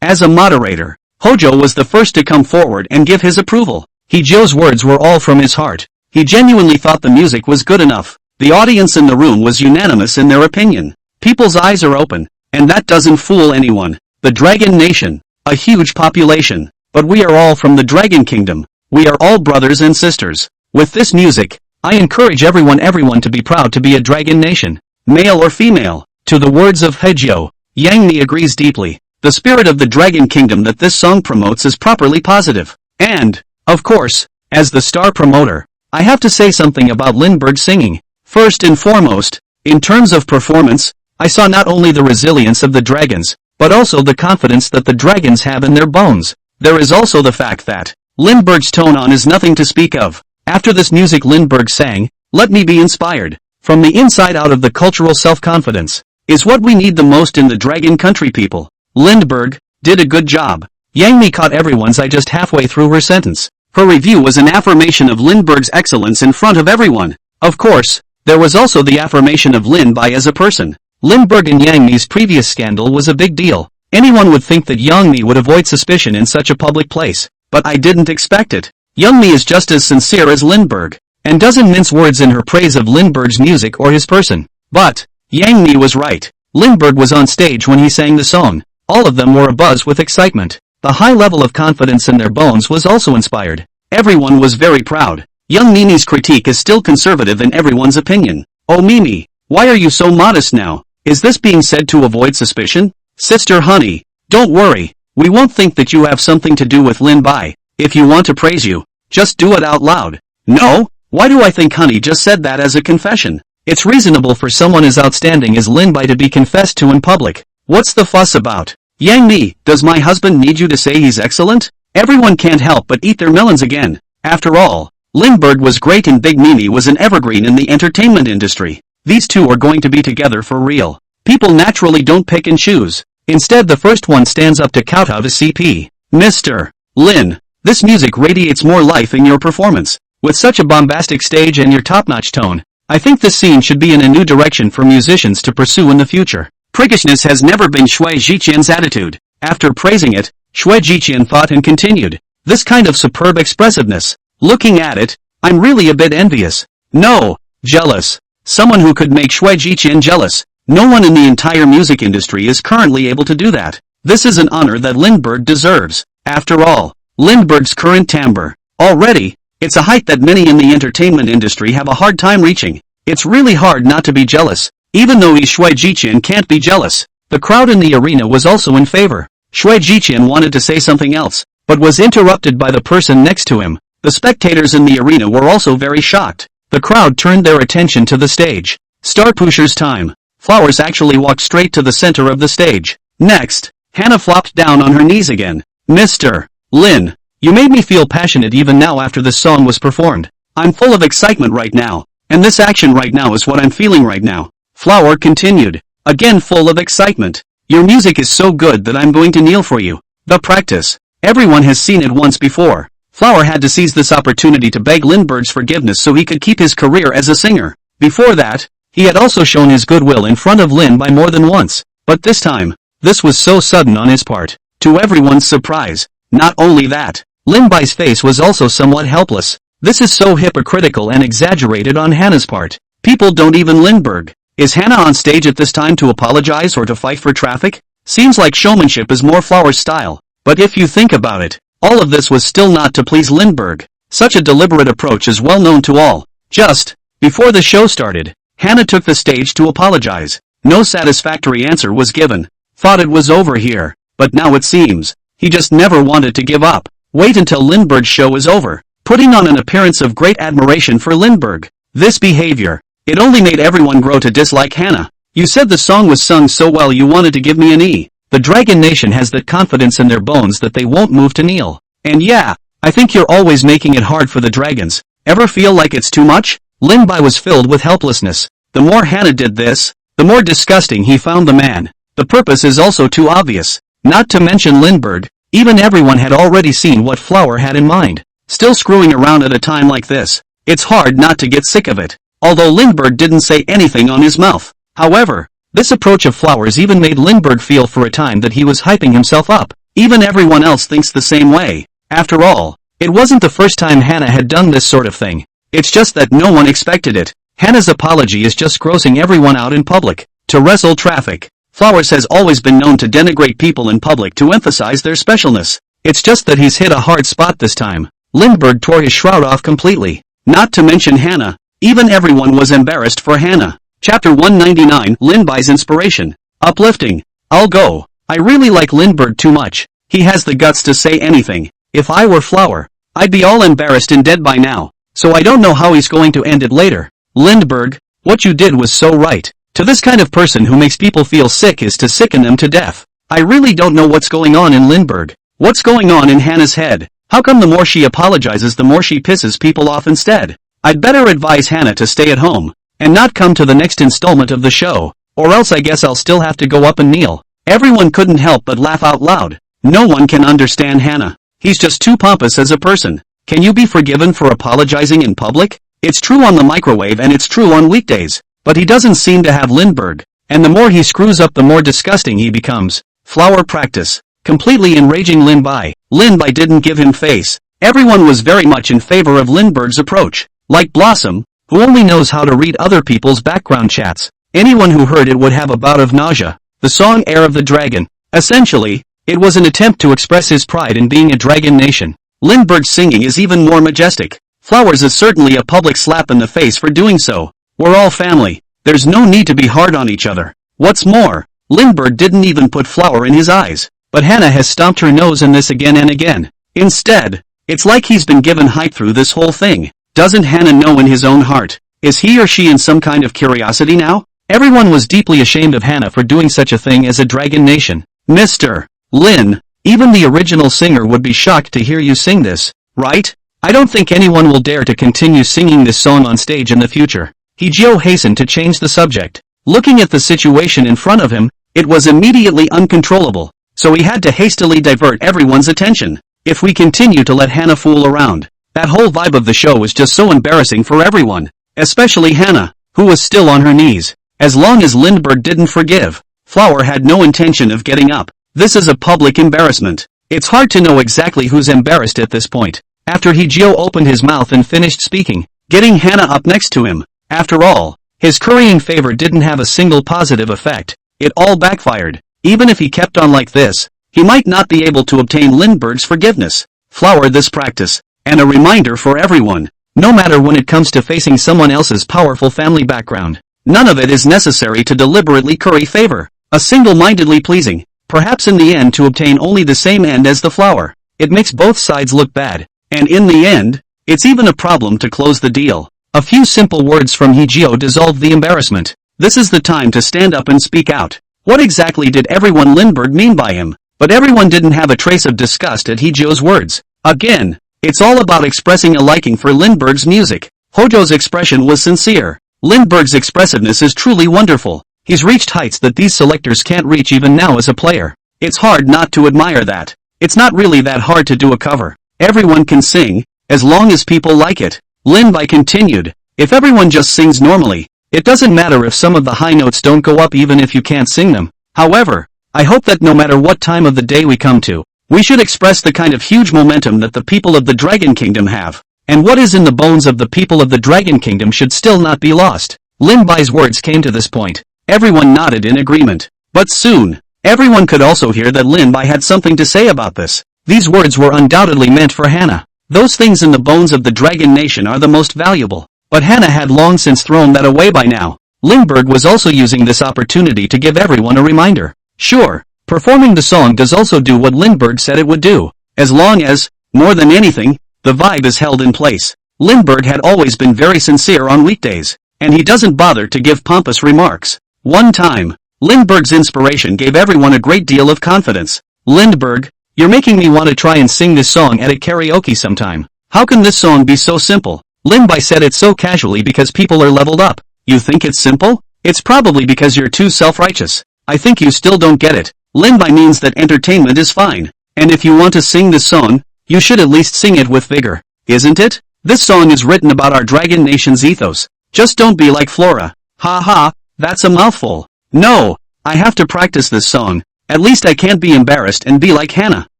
as a moderator, Hojo was the first to come forward and give his approval. Joe's words were all from his heart. He genuinely thought the music was good enough. The audience in the room was unanimous in their opinion. People's eyes are open, and that doesn't fool anyone. The Dragon Nation, a huge population, but we are all from the Dragon Kingdom. We are all brothers and sisters. With this music, I encourage everyone to be proud to be a Dragon Nation, male or female. To the words of Hejo, Yang Mi agrees deeply. The spirit of the Dragon Kingdom that this song promotes is properly positive. And, of course, as the star promoter, I have to say something about Lindbergh's singing. First and foremost, in terms of performance, I saw not only the resilience of the dragons, but also the confidence that the dragons have in their bones. there is also the fact that Lindbergh's tone on is nothing to speak of. After this music Lindbergh sang, "Let me be inspired. From the inside out of the cultural self-confidence is what we need the most in the Dragon Country people." Lindbergh did a good job. Yang Mi caught everyone's eye just halfway through her sentence. Her review was an affirmation of Lindbergh's excellence in front of everyone. Of course, there was also the affirmation of Lin Bai as a person. Lindbergh and Yang Mi's previous scandal was a big deal. Anyone would think that Yang Mi would avoid suspicion in such a public place. But I didn't expect it. Yang Mi is just as sincere as Lindbergh, and doesn't mince words in her praise of Lindbergh's music or his person. But Yang Mi was right. Lindbergh was on stage when he sang the song. All of them were abuzz with excitement. The high level of confidence in their bones was also inspired. Everyone was very proud. Young Mimi's critique is still conservative in everyone's opinion. "Oh Mimi, why are you so modest now? Is this being said to avoid suspicion?" "Sister honey, don't worry. We won't think that you have something to do with Lin Bai. If you want to praise you, just do it out loud." "No? Why do I think honey just said that as a confession? It's reasonable for someone as outstanding as Lin Bai to be confessed to in public. What's the fuss about?" "Yang Mi, does my husband need you to say he's excellent? Everyone can't help but eat their melons again. After all, Lindbergh was great and Big Mimi was an evergreen in the entertainment industry. These two are going to be together for real. People naturally don't pick and choose. Instead the first one stands up to kowtow to CP. Mr. Lin, this music radiates more life in your performance. With such a bombastic stage and your top-notch tone, I think this scene should be in a new direction for musicians to pursue in the future." Priggishness has never been Shui Jiqian's attitude. After praising it, Shui Jiqian thought and continued, "This kind of superb expressiveness. Looking at it, I'm really a bit envious. No, jealous. Someone who could make Shui Jiqian jealous. No one in the entire music industry is currently able to do that. This is an honor that Lindbergh deserves. After all, Lindbergh's current timbre. Already, it's a height that many in the entertainment industry have a hard time reaching. It's really hard not to be jealous. Even though Shui Jiqian can't be jealous." The crowd in the arena was also in favor. Shui Jiqian wanted to say something else, but was interrupted by the person next to him. The spectators in the arena were also very shocked. The crowd turned their attention to the stage. Star Pusher's time. Flowers actually walked straight to the center of the stage. Next, Hannah flopped down on her knees again. "Mr. Lin, you made me feel passionate even now after this song was performed. I'm full of excitement right now, and this action right now is what I'm feeling right now." Flower continued, again full of excitement. "Your music is so good that I'm going to kneel for you." The practice. Everyone has seen it once before. Flower had to seize this opportunity to beg Lindbergh's forgiveness so he could keep his career as a singer. Before that, he had also shown his goodwill in front of Lin Bai more than once. But this time, this was so sudden on his part. To everyone's surprise. Not only that, Lin Bai's face was also somewhat helpless. This is so hypocritical and exaggerated on Hannah's part. People don't even Lindbergh. Is Hannah on stage at this time to apologize or to fight for traffic? Seems like showmanship is more Flower's style. But if you think about it, all of this was still not to please Lindbergh. Such a deliberate approach is well known to all. Just before the show started, Hannah took the stage to apologize. No satisfactory answer was given. Thought it was over here, but now it seems he just never wanted to give up. Wait until Lindbergh's show is over, putting on an appearance of great admiration for Lindbergh. This behavior, it only made everyone grow to dislike Hannah. "You said the song was sung so well you wanted to give me an E." The Dragon Nation has that confidence in their bones that they won't move to kneel. And yeah, I think you're always making it hard for the dragons. Ever feel like it's too much? Lin Bai was filled with helplessness. The more Hannah did this, the more disgusting he found the man. The purpose is also too obvious. Not to mention Lindbergh, even everyone had already seen what Flower had in mind. Still screwing around at a time like this. It's hard not to get sick of it. Although Lindbergh didn't say anything on his mouth. However, this approach of Flowers even made Lindbergh feel for a time that he was hyping himself up. Even everyone else thinks the same way. After all, it wasn't the first time Hannah had done this sort of thing. It's just that no one expected it. Hannah's apology is just grossing everyone out in public. To wrestle traffic. Flowers has always been known to denigrate people in public to emphasize their specialness. It's just that he's hit a hard spot this time. Lindbergh tore his shroud off completely. Not to mention Hannah. Even everyone was embarrassed for Hannah. Chapter 199 Lin Bai's Inspiration. Uplifting. I'll go. I really like Lindbergh too much. He has the guts to say anything. If I were Flower, I'd be all embarrassed and dead by now. So I don't know how he's going to end it later. Lindbergh, what you did was so right. To this kind of person who makes people feel sick is to sicken them to death. I really don't know what's going on in Lindbergh. What's going on in Hannah's head? How come the more she apologizes the more she pisses people off instead? I'd better advise Hannah to stay at home, and not come to the next installment of the show, or else I guess I'll still have to go up and kneel. Everyone couldn't help but laugh out loud. No one can understand Hannah. He's just too pompous as a person. Can you be forgiven for apologizing in public? It's true on the microwave and it's true on weekdays. But he doesn't seem to have Lindbergh. And the more he screws up the more disgusting he becomes. Flower practice. Completely enraging Lin-Bai. Lin-Bai didn't give him face. Everyone was very much in favor of Lindbergh's approach. Like Blossom, who only knows how to read other people's background chats. Anyone who heard it would have a bout of nausea. The song Heir of the Dragon. Essentially, it was an attempt to express his pride in being a dragon nation. Lindbergh's singing is even more majestic. Flowers is certainly a public slap in the face for doing so. We're all family. There's no need to be hard on each other. What's more, Lindbergh didn't even put flour in his eyes. But Hannah has stomped her nose in this again and again. Instead, it's like he's been given hype through this whole thing. Doesn't Hannah know in his own heart? Is he or she in some kind of curiosity now? Everyone was deeply ashamed of Hannah for doing such a thing as a dragon nation. Mr. Lin, even the original singer would be shocked to hear you sing this, right? I don't think anyone will dare to continue singing this song on stage in the future. Hee-jio hastened to change the subject. Looking at the situation in front of him, it was immediately uncontrollable, so he had to hastily divert everyone's attention. If we continue to let Hannah fool around, that whole vibe of the show is just so embarrassing for everyone, especially Hannah, who was still on her knees. As long as Lindbergh didn't forgive, Flower had no intention of getting up. This is a public embarrassment. It's hard to know exactly who's embarrassed at this point. After Hee-jio opened his mouth and finished speaking, getting Hannah up next to him. After all, his currying favor didn't have a single positive effect. It all backfired. Even if he kept on like this, he might not be able to obtain Lindbergh's forgiveness. Flower this practice, and a reminder for everyone, no matter when it comes to facing someone else's powerful family background. None of it is necessary to deliberately curry favor. A single-mindedly pleasing, perhaps in the end to obtain only the same end as the flower. It makes both sides look bad, and in the end, it's even a problem to close the deal. A few simple words from Hee-jio dissolved the embarrassment. This is the time to stand up and speak out. What exactly did everyone Lindbergh mean by him? But everyone didn't have a trace of disgust at Hee-jio's words. Again, it's all about expressing a liking for Lindbergh's music. Hojo's expression was sincere. Lindbergh's expressiveness is truly wonderful. He's reached heights that these selectors can't reach even now as a player. It's hard not to admire that. It's not really that hard to do a cover. Everyone can sing, as long as people like it. Lin-Bai continued, if everyone just sings normally, it doesn't matter if some of the high notes don't go up even if you can't sing them. However, I hope that no matter what time of the day we come to, we should express the kind of huge momentum that the people of the Dragon Kingdom have. And what is in the bones of the people of the Dragon Kingdom should still not be lost. Lin-Bai's words came to this point. Everyone nodded in agreement. But soon, everyone could also hear that Lin-Bai had something to say about this. These words were undoubtedly meant for Hannah. Those things in the bones of the Dragon Nation are the most valuable. But Hannah had long since thrown that away by now. Lindbergh was also using this opportunity to give everyone a reminder. Sure, performing the song does also do what Lindbergh said it would do. As long as, more than anything, the vibe is held in place. Lindbergh had always been very sincere on weekdays, and he doesn't bother to give pompous remarks. One time, Lindbergh's inspiration gave everyone a great deal of confidence. Lindbergh, you're making me want to try and sing this song at a karaoke sometime. How can this song be so simple? Lin-Bai said it so casually because people are leveled up. You think it's simple? It's probably because you're too self-righteous. I think you still don't get it. Lin-Bai means that entertainment is fine. And if you want to sing this song, you should at least sing it with vigor. Isn't it? This song is written about our Dragon Nation's ethos. Just don't be like Flora. Ha ha, that's a mouthful. No, I have to practice this song. At least I can't be embarrassed and be like Hannah.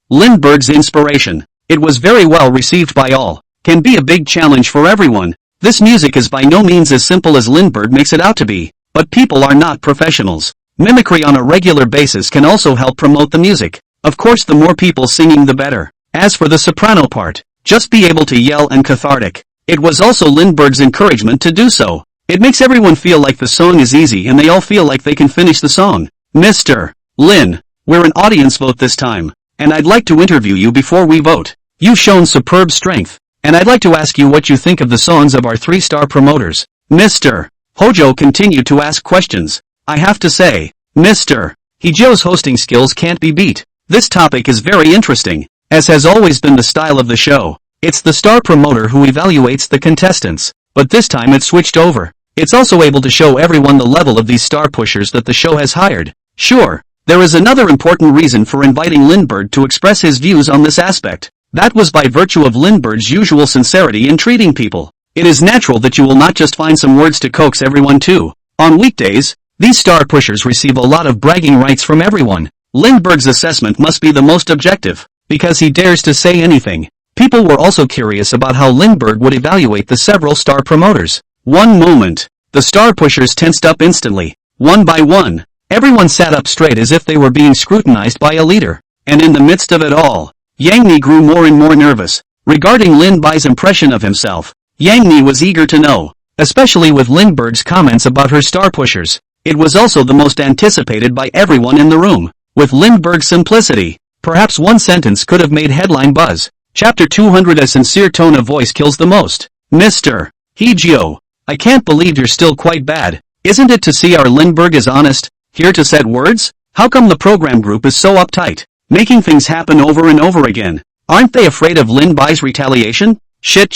Lindbergh's inspiration. It was very well received by all. Can be a big challenge for everyone. This music is by no means as simple as Lindbergh makes it out to be. But people are not professionals. Mimicry on a regular basis can also help promote the music. Of course, the more people singing the better. As for the soprano part, just be able to yell and cathartic. It was also Lindbergh's encouragement to do so. It makes everyone feel like the song is easy and they all feel like they can finish the song. Mr. Lin, we're an audience vote this time, and I'd like to interview you before we vote. You've shown superb strength, and I'd like to ask you what you think of the songs of our 3-star promoters. Mr. Hojo continued to ask questions. I have to say, Mr. Hee-jio's hosting skills can't be beat. This topic is very interesting, as has always been the style of the show. It's the star promoter who evaluates the contestants, but this time it's switched over. It's also able to show everyone the level of these star pushers that the show has hired. Sure, there is another important reason for inviting Lindbergh to express his views on this aspect. That was by virtue of Lindbergh's usual sincerity in treating people. It is natural that you will not just find some words to coax everyone to. On weekdays, these star pushers receive a lot of bragging rights from everyone. Lindbergh's assessment must be the most objective, because he dares to say anything. People were also curious about how Lindbergh would evaluate the several star promoters. One moment, the star pushers tensed up instantly. One by one, everyone sat up straight as if they were being scrutinized by a leader. And in the midst of it all, Yang Mi grew more and more nervous. Regarding Lin Bai's impression of himself, Yang Mi was eager to know, especially with Lindbergh's comments about her star pushers. It was also the most anticipated by everyone in the room. With Lindbergh's simplicity, perhaps one sentence could have made headline buzz. Chapter 200. A sincere tone of voice kills the most. Mr. Hijio, I can't believe you're still quite bad. Isn't it to see our Lindbergh is honest, here to set words? How come the program group is so uptight, making things happen over and over again? Aren't they afraid of Lin Bai's retaliation? Shit.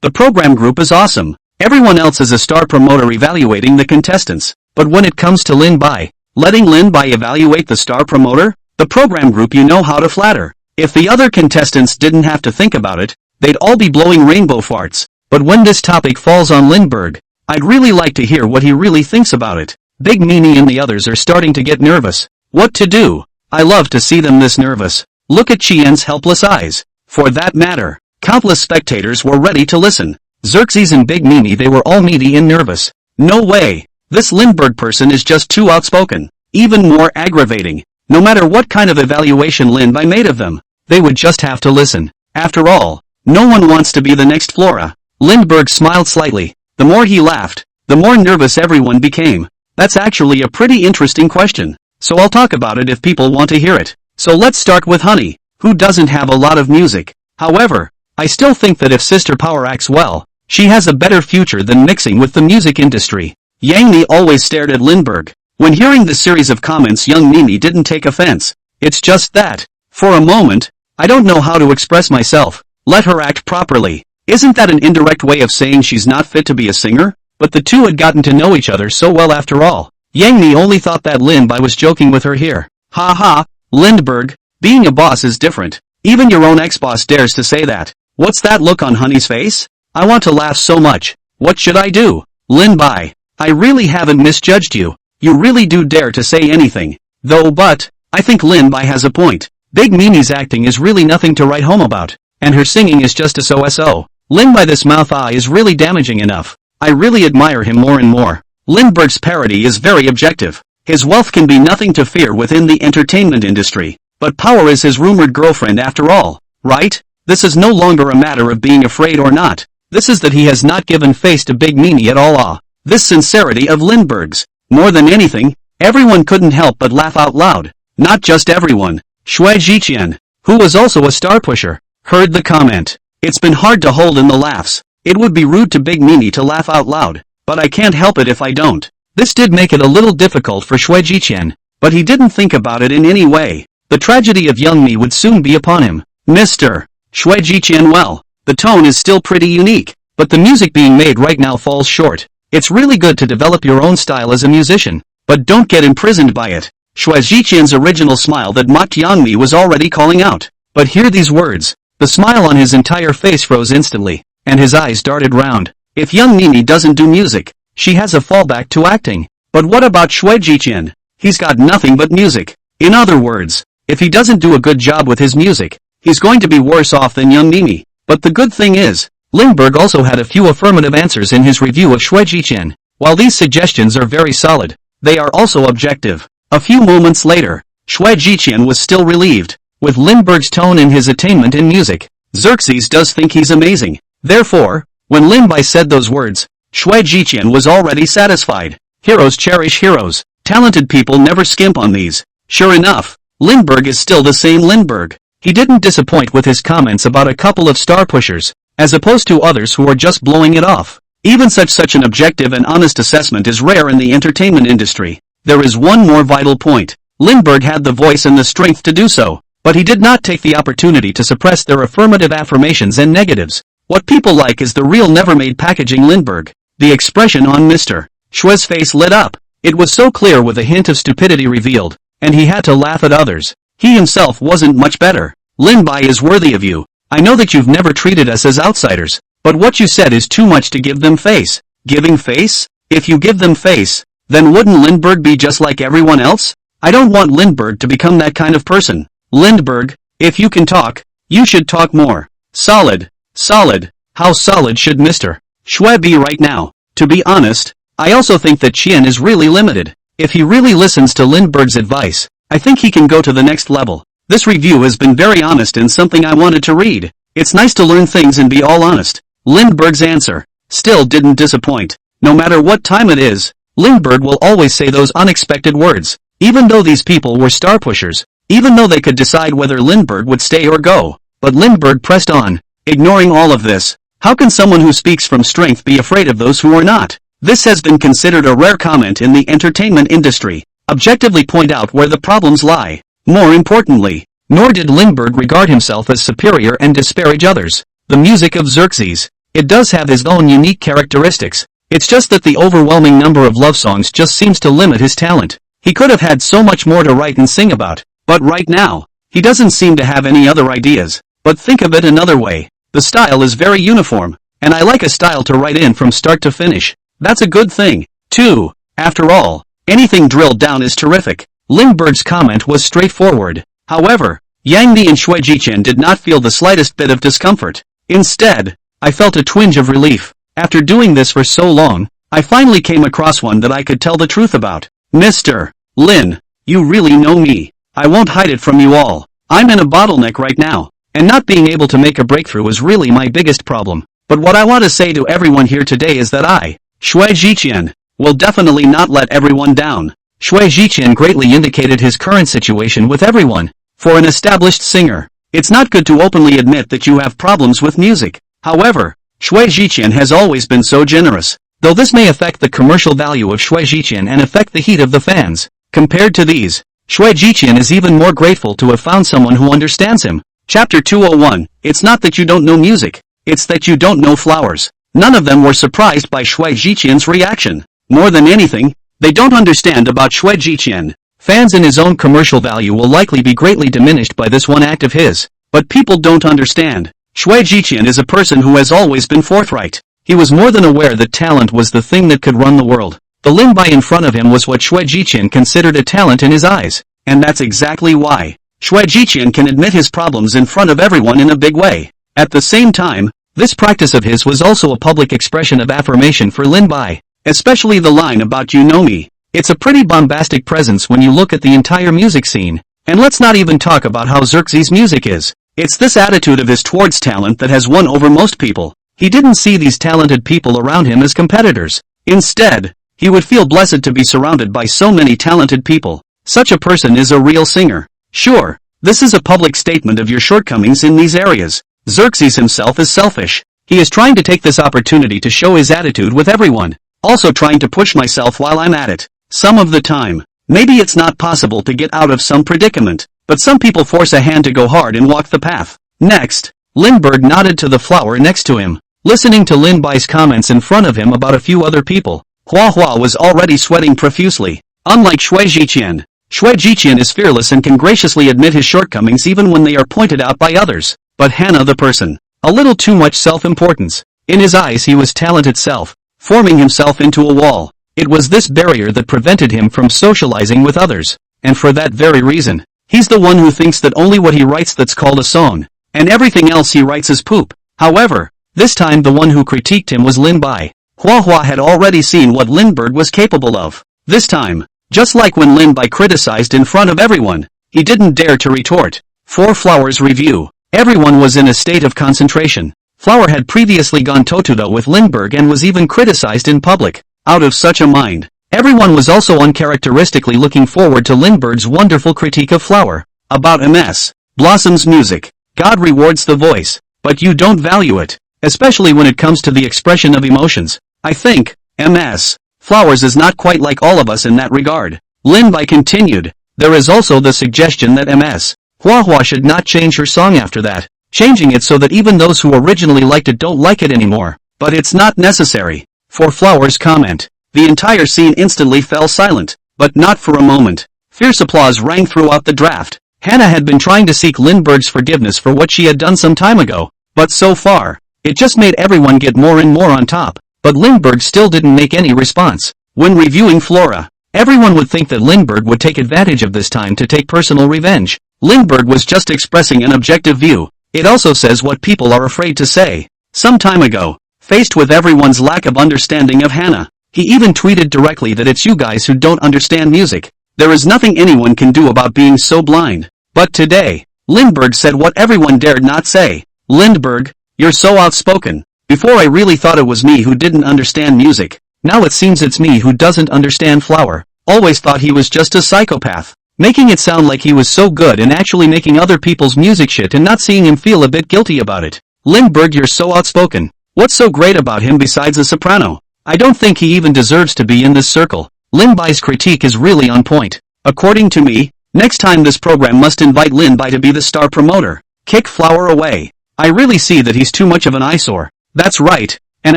The program group is awesome. Everyone else is a star promoter evaluating the contestants. But when it comes to Lin Bai, letting Lin Bai evaluate the star promoter, the program group you know how to flatter. If the other contestants didn't have to think about it, they'd all be blowing rainbow farts. But when this topic falls on Lindbergh, I'd really like to hear what he really thinks about it. Big Meanie and the others are starting to get nervous. What to do? I love to see them this nervous. Look at Chien's helpless eyes. For that matter, countless spectators were ready to listen. Xerxes and Big Meanie, they were all needy and nervous. No way. This Lindbergh person is just too outspoken. Even more aggravating. No matter what kind of evaluation Lin Bai made of them, they would just have to listen. After all, no one wants to be the next Flora. Lindbergh smiled slightly. The more he laughed, the more nervous everyone became. That's actually a pretty interesting question, so I'll talk about it if people want to hear it. So let's start with Honey, who doesn't have a lot of music. However, I still think that if Sister Power acts well, she has a better future than mixing with the music industry. Yang Mi always stared at Lindbergh. When hearing the series of comments, young Mimi didn't take offense. It's just that, for a moment, I don't know how to express myself. Let her act properly. Isn't that an indirect way of saying she's not fit to be a singer? But the two had gotten to know each other so well after all. Yang Mi only thought that Lin Bai was joking with her here. Ha ha, Lindbergh, being a boss is different. Even your own ex-boss dares to say that. What's that look on Honey's face? I want to laugh so much. What should I do? Lin Bai, I really haven't misjudged you. You really do dare to say anything. Though but, I think Lin Bai has a point. Big Mimi's acting is really nothing to write home about. And her singing is just a so-so. Lin Bai, this mouth eye is really damaging enough. I really admire him more and more. Lindbergh's parody is very objective. His wealth can be nothing to fear within the entertainment industry. But Power is his rumored girlfriend after all, right? This is no longer a matter of being afraid or not. This is that he has not given face to Big Mimi at all. This sincerity of Lindbergh's. More than anything, everyone couldn't help but laugh out loud. Not just everyone. Xue Jiqian, who was also a star pusher, heard the comment. It's been hard to hold in the laughs. It would be rude to Big Mimi to laugh out loud, but I can't help it if I don't. This did make it a little difficult for Xue Jiqian, but he didn't think about it in any way. The tragedy of young Mi would soon be upon him. Mr. Xue Jiqian, well, the tone is still pretty unique, but the music being made right now falls short. It's really good to develop your own style as a musician, but don't get imprisoned by it. Xue Jiqian's original smile that mocked Yang Mi was already calling out. But hear these words. The smile on his entire face froze instantly, and his eyes darted round. If young Mimi doesn't do music, she has a fallback to acting. But what about Xue Jiqian? He's got nothing but music. In other words, if he doesn't do a good job with his music, he's going to be worse off than young Mimi. But the good thing is, Lindbergh also had a few affirmative answers in his review of Xue Jiqian. While these suggestions are very solid, they are also objective. A few moments later, Xue Jiqian was still relieved. With Lindbergh's tone and his attainment in music, Xerxes does think he's amazing. Therefore, when Lin Bai said those words, Xue Jiqian was already satisfied. Heroes cherish heroes. Talented people never skimp on these. Sure enough, Lindbergh is still the same Lindbergh. He didn't disappoint with his comments about a couple of star pushers, as opposed to others who are just blowing it off. Even such an objective and honest assessment is rare in the entertainment industry. There is one more vital point. Lindbergh had the voice and the strength to do so, but he did not take the opportunity to suppress their affirmative affirmations and negatives. What people like is the real never-made packaging Lindbergh. The expression on Mr. Schwe's face lit up. It was so clear with a hint of stupidity revealed, and he had to laugh at others. He himself wasn't much better. Lin-bai is worthy of you. I know that you've never treated us as outsiders, but what you said is too much to give them face. Giving face? If you give them face, then wouldn't Lindbergh be just like everyone else? I don't want Lindbergh to become that kind of person. Lindbergh, if you can talk, you should talk more. Solid. Solid. How solid should Mr. Schwe be right now? To be honest, I also think that Qian is really limited. If he really listens to Lindbergh's advice, I think he can go to the next level. This review has been very honest and something I wanted to read. It's nice to learn things and be all honest. Lindbergh's answer still didn't disappoint. No matter what time it is, Lindbergh will always say those unexpected words. Even though these people were star pushers, even though they could decide whether Lindbergh would stay or go, but Lindbergh pressed on, ignoring all of this. How can someone who speaks from strength be afraid of those who are not? This has been considered a rare comment in the entertainment industry. Objectively point out where the problems lie. More importantly, nor did Lindbergh regard himself as superior and disparage others. The music of Xerxes. It does have his own unique characteristics. It's just that the overwhelming number of love songs just seems to limit his talent. He could have had so much more to write and sing about, but right now, he doesn't seem to have any other ideas. But think of it another way. The style is very uniform, and I like a style to write in from start to finish. That's a good thing, too. After all, anything drilled down is terrific. Lindbergh's comment was straightforward. However, Yang Ni and Shui Jichen did not feel the slightest bit of discomfort. Instead, I felt a twinge of relief. After doing this for so long, I finally came across one that I could tell the truth about. Mr. Lin, you really know me. I won't hide it from you all. I'm in a bottleneck right now, and not being able to make a breakthrough is really my biggest problem. But what I want to say to everyone here today is that I, Shui Jichen, will definitely not let everyone down. Shui Jichen greatly indicated his current situation with everyone. For an established singer, it's not good to openly admit that you have problems with music. However, Shui Jichen has always been so generous. Though this may affect the commercial value of Shui Jichen and affect the heat of the fans, compared to these, Shui Jichen is even more grateful to have found someone who understands him. Chapter 201, It's not that you don't know music, it's that you don't know flowers. None of them were surprised by Shui Jichen's reaction. More than anything, they don't understand about Shui Jichen. Fans in his own commercial value will likely be greatly diminished by this one act of his. But people don't understand. Shui Jichen is a person who has always been forthright. He was more than aware that talent was the thing that could run the world. The Lin-bai in front of him was what Shui Jichen considered a talent in his eyes. And that's exactly why Shui Jichen can admit his problems in front of everyone in a big way. At the same time, this practice of his was also a public expression of affirmation for Lin-bai. Especially the line about you know me. It's a pretty bombastic presence when you look at the entire music scene. And let's not even talk about how Xerxes' music is. It's this attitude of his towards talent that has won over most people. He didn't see these talented people around him as competitors. Instead, he would feel blessed to be surrounded by so many talented people. Such a person is a real singer. Sure, this is a public statement of your shortcomings in these areas. Xerxes himself is selfish. He is trying to take this opportunity to show his attitude with everyone. Also trying to push myself while I'm at it. Some of the time. Maybe it's not possible to get out of some predicament, but some people force a hand to go hard and walk the path. Next, Lindbergh nodded to the flower next to him, listening to Lin-bai's comments in front of him about a few other people. Hua Hua was already sweating profusely. Unlike Shui Jichen, Shui Jichen is fearless and can graciously admit his shortcomings even when they are pointed out by others. But Hannah the person, a little too much self-importance. In his eyes he was talent itself, forming himself into a wall. It was this barrier that prevented him from socializing with others. And for that very reason, he's the one who thinks that only what he writes that's called a song, and everything else he writes is poop. However, this time the one who critiqued him was Lin-bai. Hua Hua had already seen what Lindbergh was capable of. This time, just like when Lin-bai criticized in front of everyone, he didn't dare to retort. 4 Flowers Review. Everyone was in a state of concentration. Flower had previously gone toe-to-toe with Lindbergh and was even criticized in public. Out of such a mind, everyone was also uncharacteristically looking forward to Lindbergh's wonderful critique of Flower. About MS. Blossom's music. God rewards the voice, but you don't value it, especially when it comes to the expression of emotions. I think, MS. Flowers is not quite like all of us in that regard. Lin-bai continued, There is also the suggestion that Ms. Manhwa should not change her song after that, changing it so that even those who originally liked it don't like it anymore. But it's not necessary. For Flower's comment, the entire scene instantly fell silent, but not for a moment. Fierce applause rang throughout the draft. Hannah had been trying to seek Lindbergh's forgiveness for what she had done some time ago, but so far, it just made everyone get more and more on top. But Lindbergh still didn't make any response. When reviewing Flora, everyone would think that Lindbergh would take advantage of this time to take personal revenge. Lindbergh was just expressing an objective view. It also says what people are afraid to say. Some time ago, faced with everyone's lack of understanding of Hannah, he even tweeted directly that it's you guys who don't understand music. There is nothing anyone can do about being so blind. But today, Lindbergh said what everyone dared not say. Lindbergh, you're so outspoken. Before I really thought it was me who didn't understand music. Now it seems it's me who doesn't understand Flower. Always thought he was just a psychopath. Making it sound like he was so good and actually making other people's music shit and not seeing him feel a bit guilty about it. Lindbergh, you're so outspoken. What's so great about him besides a soprano? I don't think he even deserves to be in this circle. Lindby's critique is really on point. According to me, next time this program must invite Lindby to be the star promoter. Kick Flower away. I really see that he's too much of an eyesore. That's right, and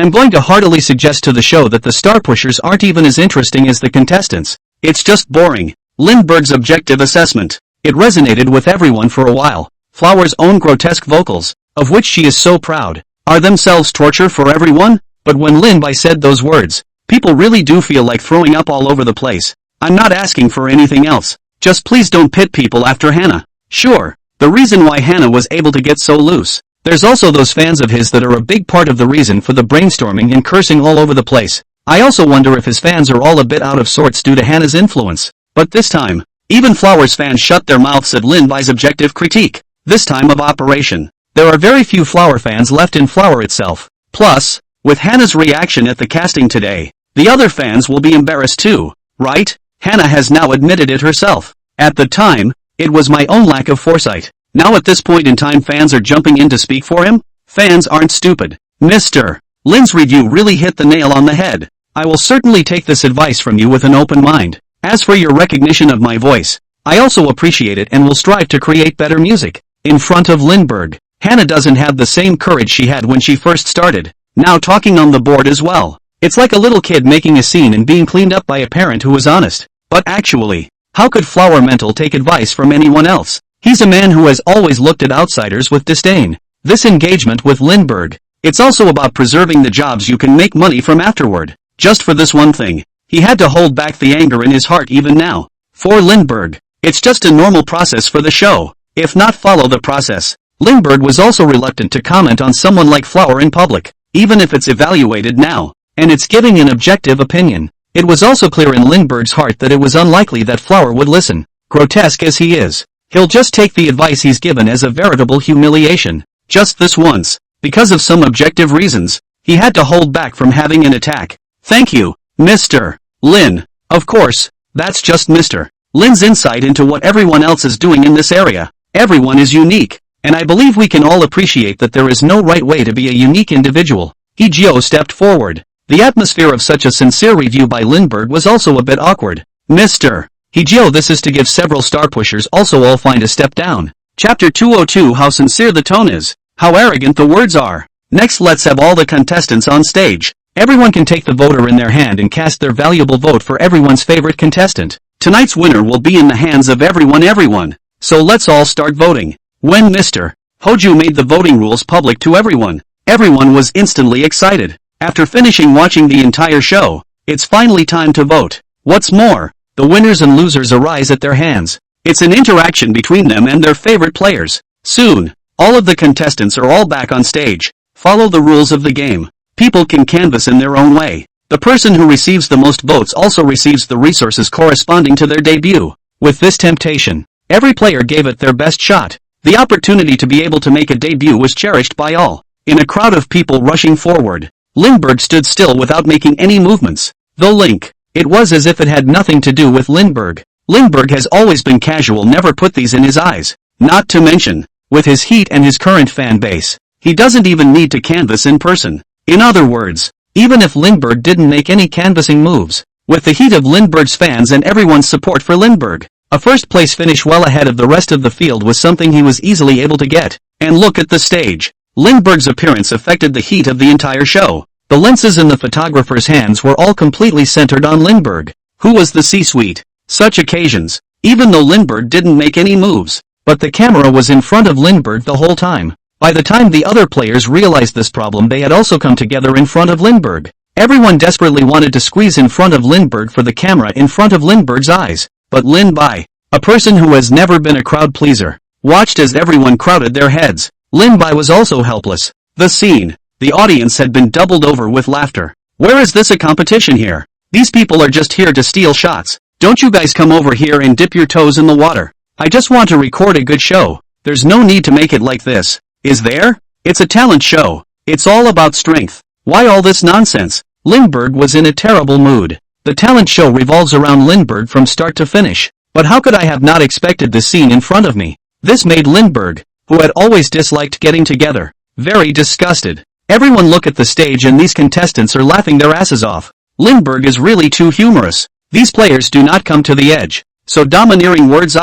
I'm going to heartily suggest to the show that the star pushers aren't even as interesting as the contestants. It's just boring. Lindbergh's objective assessment. It resonated with everyone for a while. Flower's own grotesque vocals, of which she is so proud, are themselves torture for everyone. But when Lindby said those words, people really do feel like throwing up all over the place. I'm not asking for anything else. Just please don't pit people after Hannah. Sure, the reason why Hannah was able to get so loose. There's also those fans of his that are a big part of the reason for the brainstorming and cursing all over the place. I also wonder if his fans are all a bit out of sorts due to Hannah's influence. But this time, even Flower's fans shut their mouths at Lindby's objective critique. This time of operation, there are very few Flower fans left in Flower itself. Plus, with Hannah's reaction at the casting today, the other fans will be embarrassed too, right? Hannah has now admitted it herself. At the time, it was my own lack of foresight. Now at this point in time fans are jumping in to speak for him? Fans aren't stupid. Mr. Lin's review really hit the nail on the head. I will certainly take this advice from you with an open mind. As for your recognition of my voice, I also appreciate it and will strive to create better music. In front of Lindbergh, Hannah doesn't have the same courage she had when she first started. Now talking on the board as well. It's like a little kid making a scene and being cleaned up by a parent who was honest. But actually, how could Flower Mental take advice from anyone else? He's a man who has always looked at outsiders with disdain. This engagement with Lindbergh, it's also about preserving the jobs you can make money from afterward. Just for this one thing, he had to hold back the anger in his heart even now. For Lindbergh, it's just a normal process for the show. If not follow the process. Lindbergh was also reluctant to comment on someone like Flower in public, even if it's evaluated now, and it's giving an objective opinion. It was also clear in Lindbergh's heart that it was unlikely that Flower would listen. Grotesque as he is, he'll just take the advice he's given as a veritable humiliation. Just this once, because of some objective reasons, he had to hold back from having an attack. Thank you, Mr. Lin. Of course, that's just Mr. Lin's insight into what everyone else is doing in this area. Everyone is unique, and I believe we can all appreciate that there is no right way to be a unique individual. Hee-jio stepped forward. The atmosphere of such a sincere review by Lindbergh was also a bit awkward. Mr. Hee-jio, this is to give several star pushers also all find a step down. Chapter 202, how sincere the tone is, how arrogant the words are. Next let's have all the contestants on stage. Everyone can take the voter in their hand and cast their valuable vote for everyone's favorite contestant. Tonight's winner will be in the hands of everyone. So let's all start voting. When Mr. Hoju made the voting rules public to everyone, everyone was instantly excited. After finishing watching the entire show, it's finally time to vote. What's more, the winners and losers arise at their hands. It's an interaction between them and their favorite players. Soon, all of the contestants are all back on stage. Follow the rules of the game. People can canvass in their own way. The person who receives the most votes also receives the resources corresponding to their debut. With this temptation, every player gave it their best shot. The opportunity to be able to make a debut was cherished by all. In a crowd of people rushing forward, Lindbergh stood still without making any movements. The link. It was as if it had nothing to do with Lindbergh. Lindbergh has always been casual, never put these in his eyes. Not to mention, with his heat and his current fan base, he doesn't even need to canvass in person. In other words, even if Lindbergh didn't make any canvassing moves, with the heat of Lindbergh's fans and everyone's support for Lindbergh, A first-place finish well ahead of the rest of the field was something he was easily able to get. And look at the stage. Lindbergh's appearance affected the heat of the entire show. The lenses in the photographer's hands were all completely centered on Lindbergh, who was the C-suite. Such occasions, even though Lindbergh didn't make any moves, but the camera was in front of Lindbergh the whole time. By the time the other players realized this problem, they had also come together in front of Lindbergh. Everyone desperately wanted to squeeze in front of Lindbergh for the camera in front of Lindbergh's eyes. But Lin Bai, a person who has never been a crowd pleaser, watched as everyone crowded their heads. Lin Bai was also helpless. The audience had been doubled over with laughter. Where is this a competition here? These people are just here to steal shots. Don't you guys come over here and dip your toes in the water. I just want to record a good show. There's no need to make it like this. Is there? It's a talent show. It's all about strength. Why all this nonsense? Lindbergh was in a terrible mood. The talent show revolves around Lindbergh from start to finish. But how could I have not expected this scene in front of me? This made Lindbergh, who had always disliked getting together, very disgusted. Everyone look at the stage and these contestants are laughing their asses off. Lindbergh is really too humorous. These players do not come to the edge. So domineering words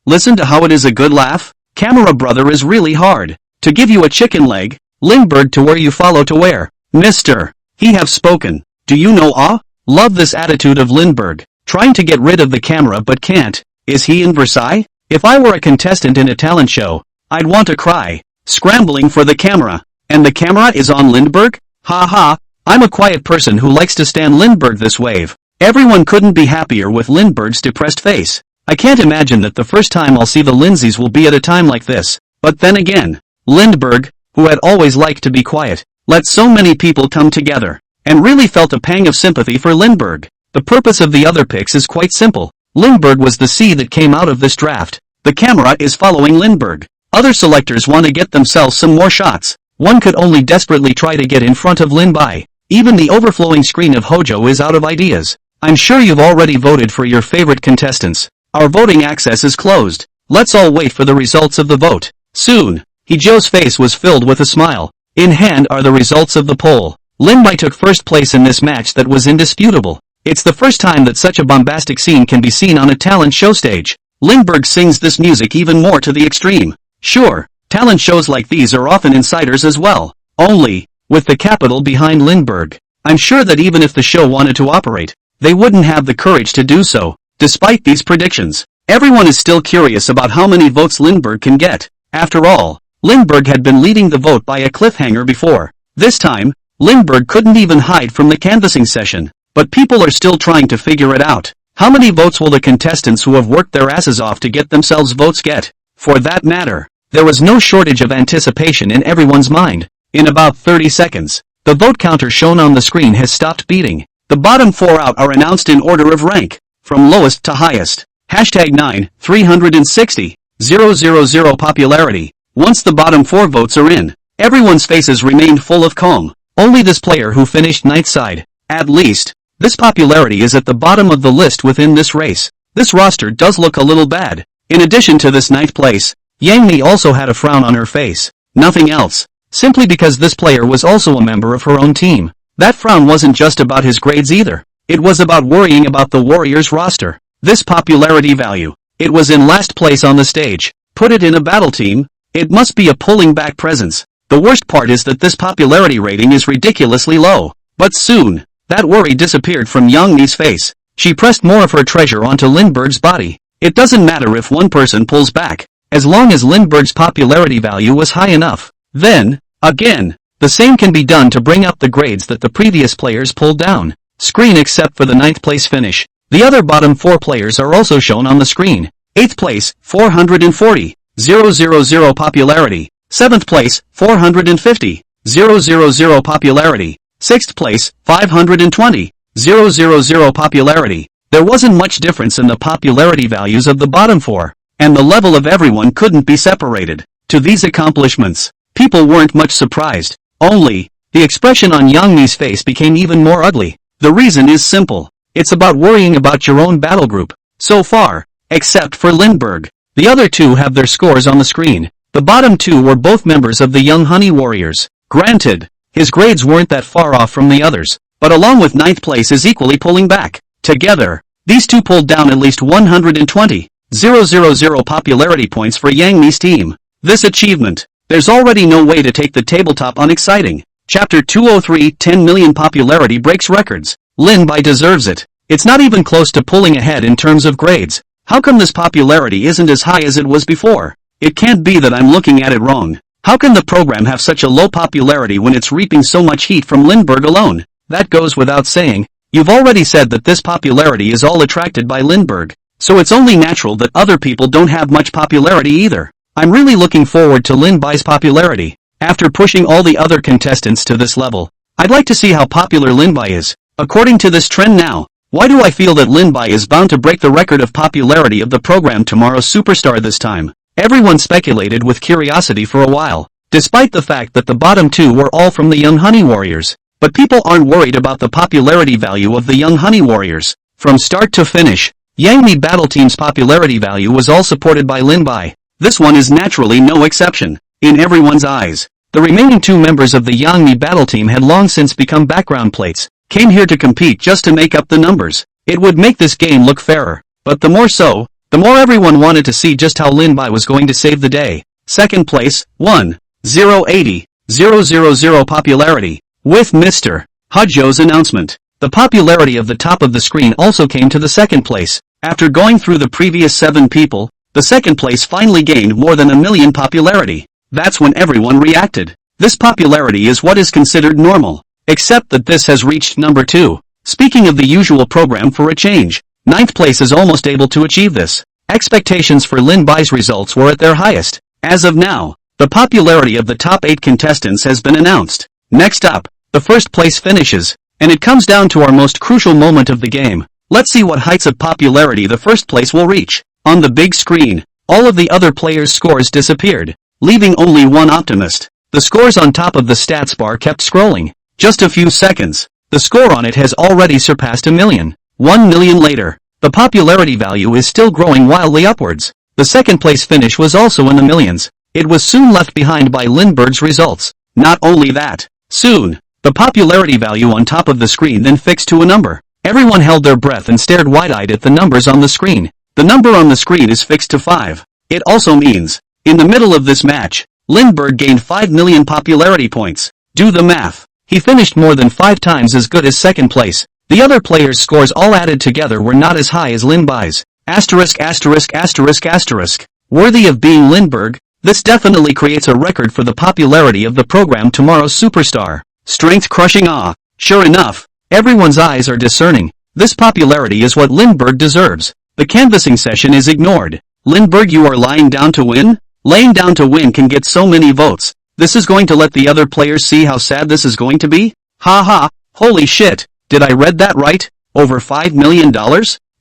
listen to how it is a good laugh. Camera brother is really hard. To give you a chicken leg, Lindbergh to where you follow to where. Mister, he have spoken. Do you know Love this attitude of Lindbergh, trying to get rid of the camera but can't. Is he in Versailles? If I were a contestant in a talent show, I'd want to cry. Scrambling for the camera. And the camera is on Lindbergh? Ha ha, I'm a quiet person who likes to stand Lindbergh this wave. Everyone couldn't be happier with Lindbergh's depressed face. I can't imagine that the first time I'll see the Lindsays will be at a time like this. But then again, Lindbergh, who had always liked to be quiet, let so many people come together, and really felt a pang of sympathy for Lindbergh. The purpose of the other picks is quite simple. Lindbergh was the C that came out of this draft. The camera is following Lindbergh. Other selectors want to get themselves some more shots. One could only desperately try to get in front of Lin Bai. Even the overflowing screen of Hojo is out of ideas. I'm sure you've already voted for your favorite contestants. Our voting access is closed. Let's all wait for the results of the vote. Soon, Hijo's face was filled with a smile. In hand are the results of the poll. Lin Bai took first place in this match that was indisputable. It's the first time that such a bombastic scene can be seen on a talent show stage. Lindbergh sings this music even more to the extreme. Sure, talent shows like these are often insiders as well. Only, with the capital behind Lindbergh. I'm sure that even if the show wanted to operate, they wouldn't have the courage to do so. Despite these predictions, everyone is still curious about how many votes Lindbergh can get. After all, Lindbergh had been leading the vote by a cliffhanger before. This time, Lindbergh couldn't even hide from the canvassing session. But people are still trying to figure it out. How many votes will the contestants who have worked their asses off to get themselves votes get? For that matter, there was no shortage of anticipation in everyone's mind. In about 30 seconds, the vote counter shown on the screen has stopped beating. The bottom 4 out are announced in order of rank, from lowest to highest. Hashtag 9, 360, 000 popularity. Once the bottom 4 votes are in, everyone's faces remained full of calm. Only this player who finished ninth side. At least, this popularity is at the bottom of the list within this race. This roster does look a little bad. In addition to this ninth place, Yang Mi also had a frown on her face. Nothing else. Simply because this player was also a member of her own team. That frown wasn't just about his grades either. It was about worrying about the Warriors roster. This popularity value. It was in last place on the stage. Put it in a battle team, it must be a pulling back presence. The worst part is that this popularity rating is ridiculously low. But soon, that worry disappeared from Yang Mi's face. She pressed more of her treasure onto Lindbergh's body. It doesn't matter if one person pulls back, as long as Lindbergh's popularity value was high enough. Then, again, the same can be done to bring up the grades that the previous players pulled down. Screen except for the 9th place finish. The other bottom 4 players are also shown on the screen. 8th place, 440, 000 popularity. 7th place, 450, 000 popularity. 6th place, 520, 000 popularity. There wasn't much difference in the popularity values of the bottom 4, and the level of everyone couldn't be separated. To these accomplishments, people weren't much surprised. Only, the expression on Yang Mi's face became even more ugly. The reason is simple. It's about worrying about your own battle group. So far, except for Lindbergh, the other 2 have their scores on the screen. The bottom 2 were both members of the Young Honey Warriors. Granted, his grades weren't that far off from the others, but along with 9th place is equally pulling back. Together, these 2 pulled down at least 120, 000 popularity points for Yang Mi's team. This achievement. There's already no way to take the tabletop unexciting. Chapter 203 10 million popularity breaks records. Lin Bai deserves it. It's not even close to pulling ahead in terms of grades. How come this popularity isn't as high as it was before? It can't be that I'm looking at it wrong. How can the program have such a low popularity when it's reaping so much heat from Lindbergh alone? That goes without saying. You've already said that this popularity is all attracted by Lindbergh, so it's only natural that other people don't have much popularity either. I'm really looking forward to Lin Bai's popularity. After pushing all the other contestants to this level, I'd like to see how popular Lin Bai is. According to this trend now, why do I feel that Lin Bai is bound to break the record of popularity of the program Tomorrow's Superstar this time? Everyone speculated with curiosity for a while, despite the fact that the bottom two were all from the Young Honey Warriors. But people aren't worried about the popularity value of the Young Honey Warriors. From start to finish, Yang Mi Battle Team's popularity value was all supported by Lin Bai. This one is naturally no exception. In everyone's eyes, the remaining two members of the Yang Mi Battle Team had long since become background plates, came here to compete just to make up the numbers. It would make this game look fairer. But the more so, the more everyone wanted to see just how Lin Bai was going to save the day. Second place, 1,080,000 popularity. With Mr. Hajou's announcement, the popularity of the top of the screen also came to the second place. After going through the previous 7 people, the second place finally gained more than 1 million popularity. That's when everyone reacted. This popularity is what is considered normal, except that this has reached number 2. Speaking of the usual program for a change, 9th place is almost able to achieve this. Expectations for Lin Bai's results were at their highest. As of now, the popularity of the top 8 contestants has been announced. Next up, the first place finishes, and it comes down to our most crucial moment of the game. Let's see what heights of popularity the first place will reach. On the big screen, all of the other players' scores disappeared, leaving only one optimist. The scores on top of the stats bar kept scrolling. Just a few seconds, the score on it has already surpassed 1 million. 1 million later, the popularity value is still growing wildly upwards. The second place finish was also in the millions. It was soon left behind by Lindbergh's results. Not only that, soon, the popularity value on top of the screen then fixed to a number. Everyone held their breath and stared wide-eyed at the numbers on the screen. The number on the screen is fixed to 5. It also means, in the middle of this match, Lindbergh gained 5 million popularity points. Do the math. He finished more than 5 times as good as second place. The other players' scores all added together were not as high as Lin Bai's. Asterisk. Worthy of being Lindbergh, this definitely creates a record for the popularity of the program Tomorrow's Superstar. Strength-crushing awe. Sure enough, everyone's eyes are discerning. This popularity is what Lindbergh deserves. The canvassing session is ignored. Lindbergh, you are lying down to win? Laying down to win can get so many votes. This is going to let the other players see how sad this is going to be? Ha ha, holy shit, did I read that right? Over $5 million?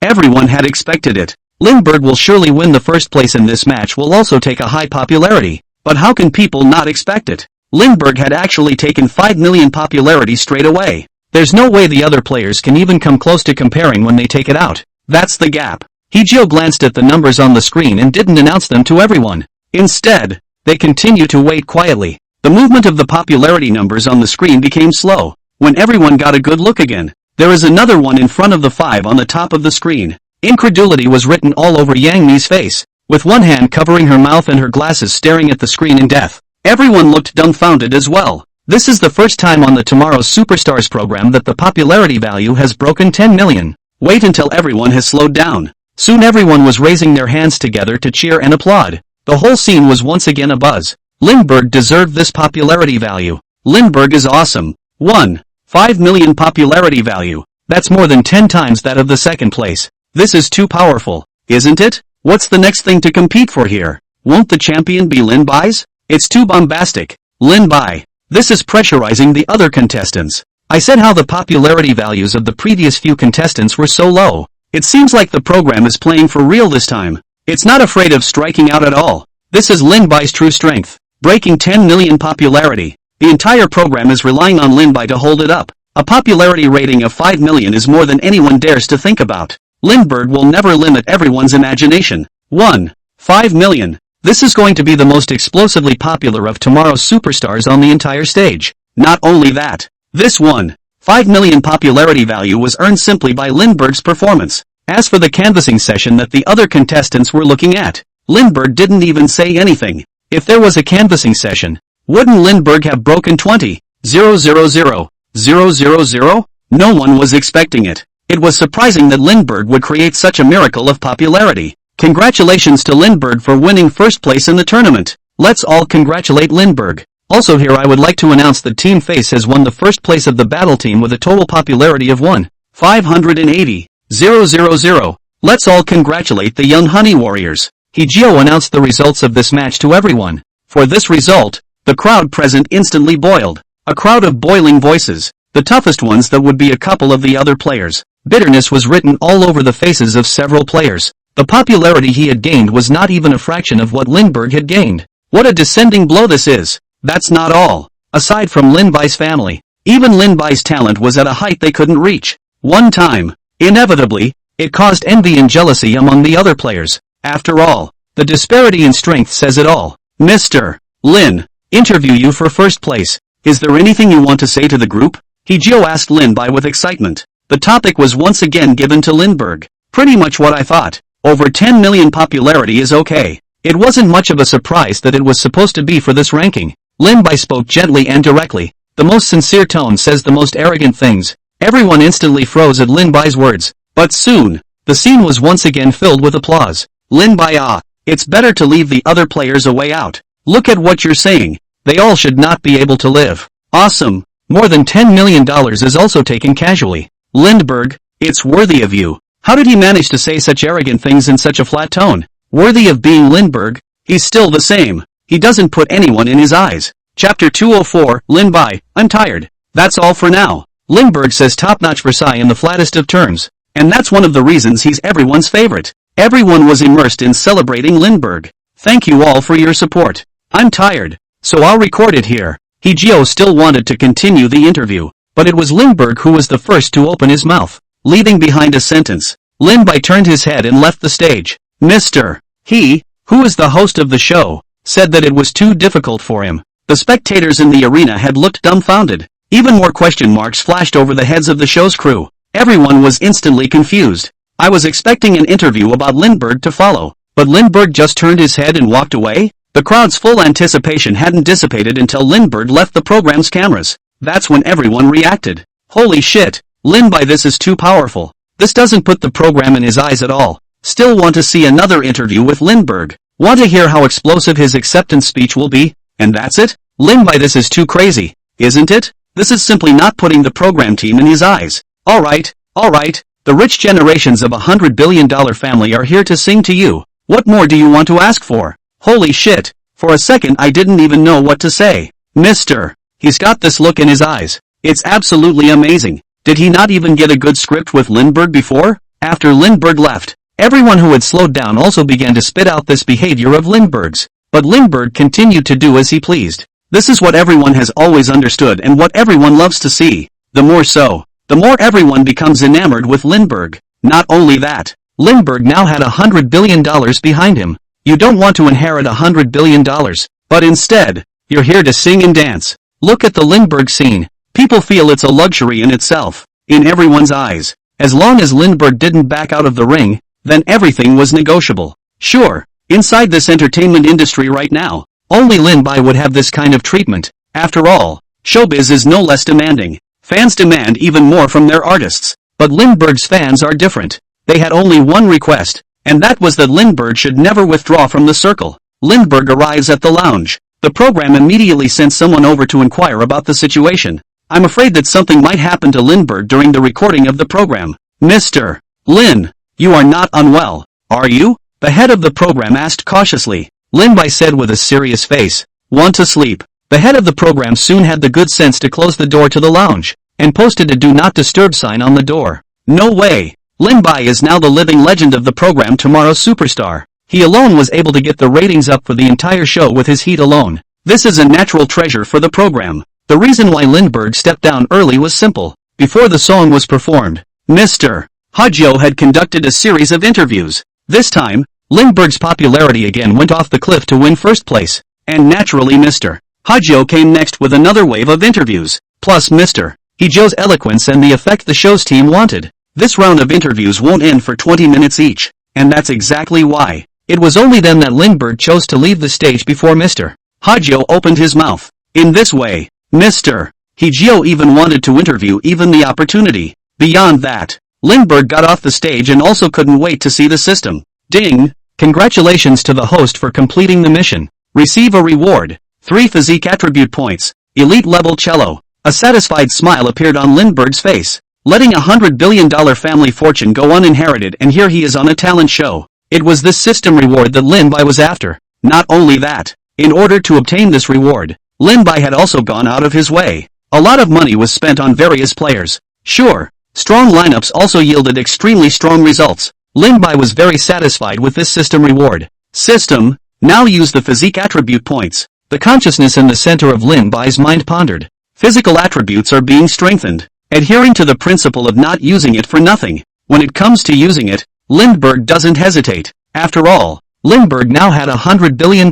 Everyone had expected it. Lindbergh will surely win. The first place in this match will also take a high popularity. But how can people not expect it? Lindbergh had actually taken 5 million popularity straight away. There's no way the other players can even come close to comparing when they take it out. That's the gap. Hajou glanced at the numbers on the screen and didn't announce them to everyone. Instead, they continued to wait quietly. The movement of the popularity numbers on the screen became slow. When everyone got a good look again, there is another one in front of the 5 on the top of the screen. Incredulity was written all over Yang Mi's face, with one hand covering her mouth and her glasses staring at the screen in death. Everyone looked dumbfounded as well. This is the first time on the Tomorrow's Superstars program that the popularity value has broken 10 million. Wait until everyone has slowed down. Soon everyone was raising their hands together to cheer and applaud. The whole scene was once again a buzz. Lindbergh deserved this popularity value. Lindbergh is awesome. 5 million popularity value. That's more than 10 times that of the second place. This is too powerful, isn't it? What's the next thing to compete for here? Won't the champion be Lin Bai's? It's too bombastic. Lin Bai. This is pressurizing the other contestants. I said how the popularity values of the previous few contestants were so low. It seems like the program is playing for real this time. It's not afraid of striking out at all. This is Lin Bai's true strength. Breaking 10 million popularity. The entire program is relying on Lin Bai to hold it up. A popularity rating of 5 million is more than anyone dares to think about. Lindbergh will never limit everyone's imagination. 5 million. This is going to be the most explosively popular of tomorrow's superstars on the entire stage. Not only that, this 5 million popularity value was earned simply by Lindbergh's performance. As for the canvassing session that the other contestants were looking at, Lindbergh didn't even say anything. If there was a canvassing session, wouldn't Lindbergh have broken 20,000,000? No one was expecting it. It was surprising that Lindbergh would create such a miracle of popularity. Congratulations to Lindbergh for winning first place in the tournament. Let's all congratulate Lindbergh. Also here I would like to announce that Team Face has won the first place of the battle team with a total popularity of 1,580,000. Let's all congratulate the young Honey Warriors. Hijio announced the results of this match to everyone. For this result, the crowd present instantly boiled. A crowd of boiling voices, the toughest ones that would be a couple of the other players. Bitterness was written all over the faces of several players. The popularity he had gained was not even a fraction of what Lindbergh had gained. What a descending blow this is. That's not all. Aside from Lin Bai's family, even Lin Bai's talent was at a height they couldn't reach. One time, inevitably, it caused envy and jealousy among the other players. After all, the disparity in strength says it all. Mr. Lin, interview you for first place. Is there anything you want to say to the group? Hijio asked Lin Bai with excitement. The topic was once again given to Lindbergh. Pretty much what I thought. Over 10 million popularity is okay. It wasn't much of a surprise that it was supposed to be for this ranking. Lin Bai spoke gently and directly. The most sincere tone says the most arrogant things. Everyone instantly froze at Lin Bai's words. But soon, the scene was once again filled with applause. Lin Bai, it's better to leave the other players a way out. Look at what you're saying. They all should not be able to live. Awesome. More than $10 million is also taken casually. Lindbergh, it's worthy of you. How did he manage to say such arrogant things in such a flat tone? Worthy of being Lindbergh? He's still the same. He doesn't put anyone in his eyes. Chapter 204, Lin Bai, I'm tired. That's all for now. Lindbergh says top-notch Versailles in the flattest of terms. And that's one of the reasons he's everyone's favorite. Everyone was immersed in celebrating Lindbergh. Thank you all for your support. I'm tired, so I'll record it here. Hijio still wanted to continue the interview, but it was Lindbergh who was the first to open his mouth, leaving behind a sentence. Lin Bai turned his head and left the stage. Mr. He, who is the host of the show, said that it was too difficult for him. The spectators in the arena had looked dumbfounded. Even more question marks flashed over the heads of the show's crew. Everyone was instantly confused. I was expecting an interview about Lindbergh to follow, but Lindbergh just turned his head and walked away? The crowd's full anticipation hadn't dissipated until Lindbergh left the program's cameras. That's when everyone reacted. Holy shit, Lin Bai, this is too powerful. This doesn't put the program in his eyes at all. Still want to see another interview with Lindbergh. Want to hear how explosive his acceptance speech will be? And that's it? Lin Bai, this is too crazy, isn't it? This is simply not putting the program team in his eyes. Alright. The rich generations of $100 billion family are here to sing to you. What more do you want to ask for? Holy shit. For a second I didn't even know what to say. Mister. He's got this look in his eyes. It's absolutely amazing. Did he not even get a good script with Lindbergh before? After Lindbergh left, everyone who had slowed down also began to spit out this behavior of Lindbergh's. But Lindbergh continued to do as he pleased. This is what everyone has always understood and what everyone loves to see. The more so, the more everyone becomes enamored with Lindbergh. Not only that, Lindbergh now had $100 billion behind him. You don't want to inherit $100 billion, but instead, you're here to sing and dance. Look at the Lindbergh scene. People feel it's a luxury in itself, in everyone's eyes. As long as Lindbergh didn't back out of the ring, then everything was negotiable. Sure, inside this entertainment industry right now, only Lin Bai would have this kind of treatment. After all, showbiz is no less demanding. Fans demand even more from their artists. But Lindbergh's fans are different. They had only one request, and that was that Lindbergh should never withdraw from the circle. Lindbergh arrives at the lounge. The program immediately sent someone over to inquire about the situation. I'm afraid that something might happen to Lindbergh during the recording of the program. Mr. Lin, you are not unwell, are you? The head of the program asked cautiously. Lin Bai said with a serious face. Want to sleep? The head of the program soon had the good sense to close the door to the lounge, and posted a do not disturb sign on the door. No way. Lin Bai is now the living legend of the program Tomorrow's Superstar. He alone was able to get the ratings up for the entire show with his heat alone. This is a natural treasure for the program. The reason why Lindbergh stepped down early was simple. Before the song was performed, Mr. Hajio had conducted a series of interviews. This time, Lindbergh's popularity again went off the cliff to win first place. And naturally Mr. Hajio came next with another wave of interviews. Plus Mr. Hajio's eloquence and the effect the show's team wanted. This round of interviews won't end for 20 minutes each, and that's exactly why. It was only then that Lindbergh chose to leave the stage before Mr. Hajio opened his mouth. In this way, Mr. Hajio even wanted to interview even the opportunity. Beyond that, Lindbergh got off the stage and also couldn't wait to see the system. Ding! Congratulations to the host for completing the mission. Receive a reward. 3 physique attribute points. Elite level cello. A satisfied smile appeared on Lindbergh's face. Letting $100 billion family fortune go uninherited, and here he is on a talent show. It was this system reward that Lin-Bai was after. Not only that, in order to obtain this reward, Lin-Bai had also gone out of his way. A lot of money was spent on various players. Sure, strong lineups also yielded extremely strong results. Lin-Bai was very satisfied with this system reward. System, now use the physique attribute points. The consciousness in the center of Lin-Bai's mind pondered. Physical attributes are being strengthened, adhering to the principle of not using it for nothing. When it comes to using it, Lindbergh doesn't hesitate. After all, Lindbergh now had $100 billion.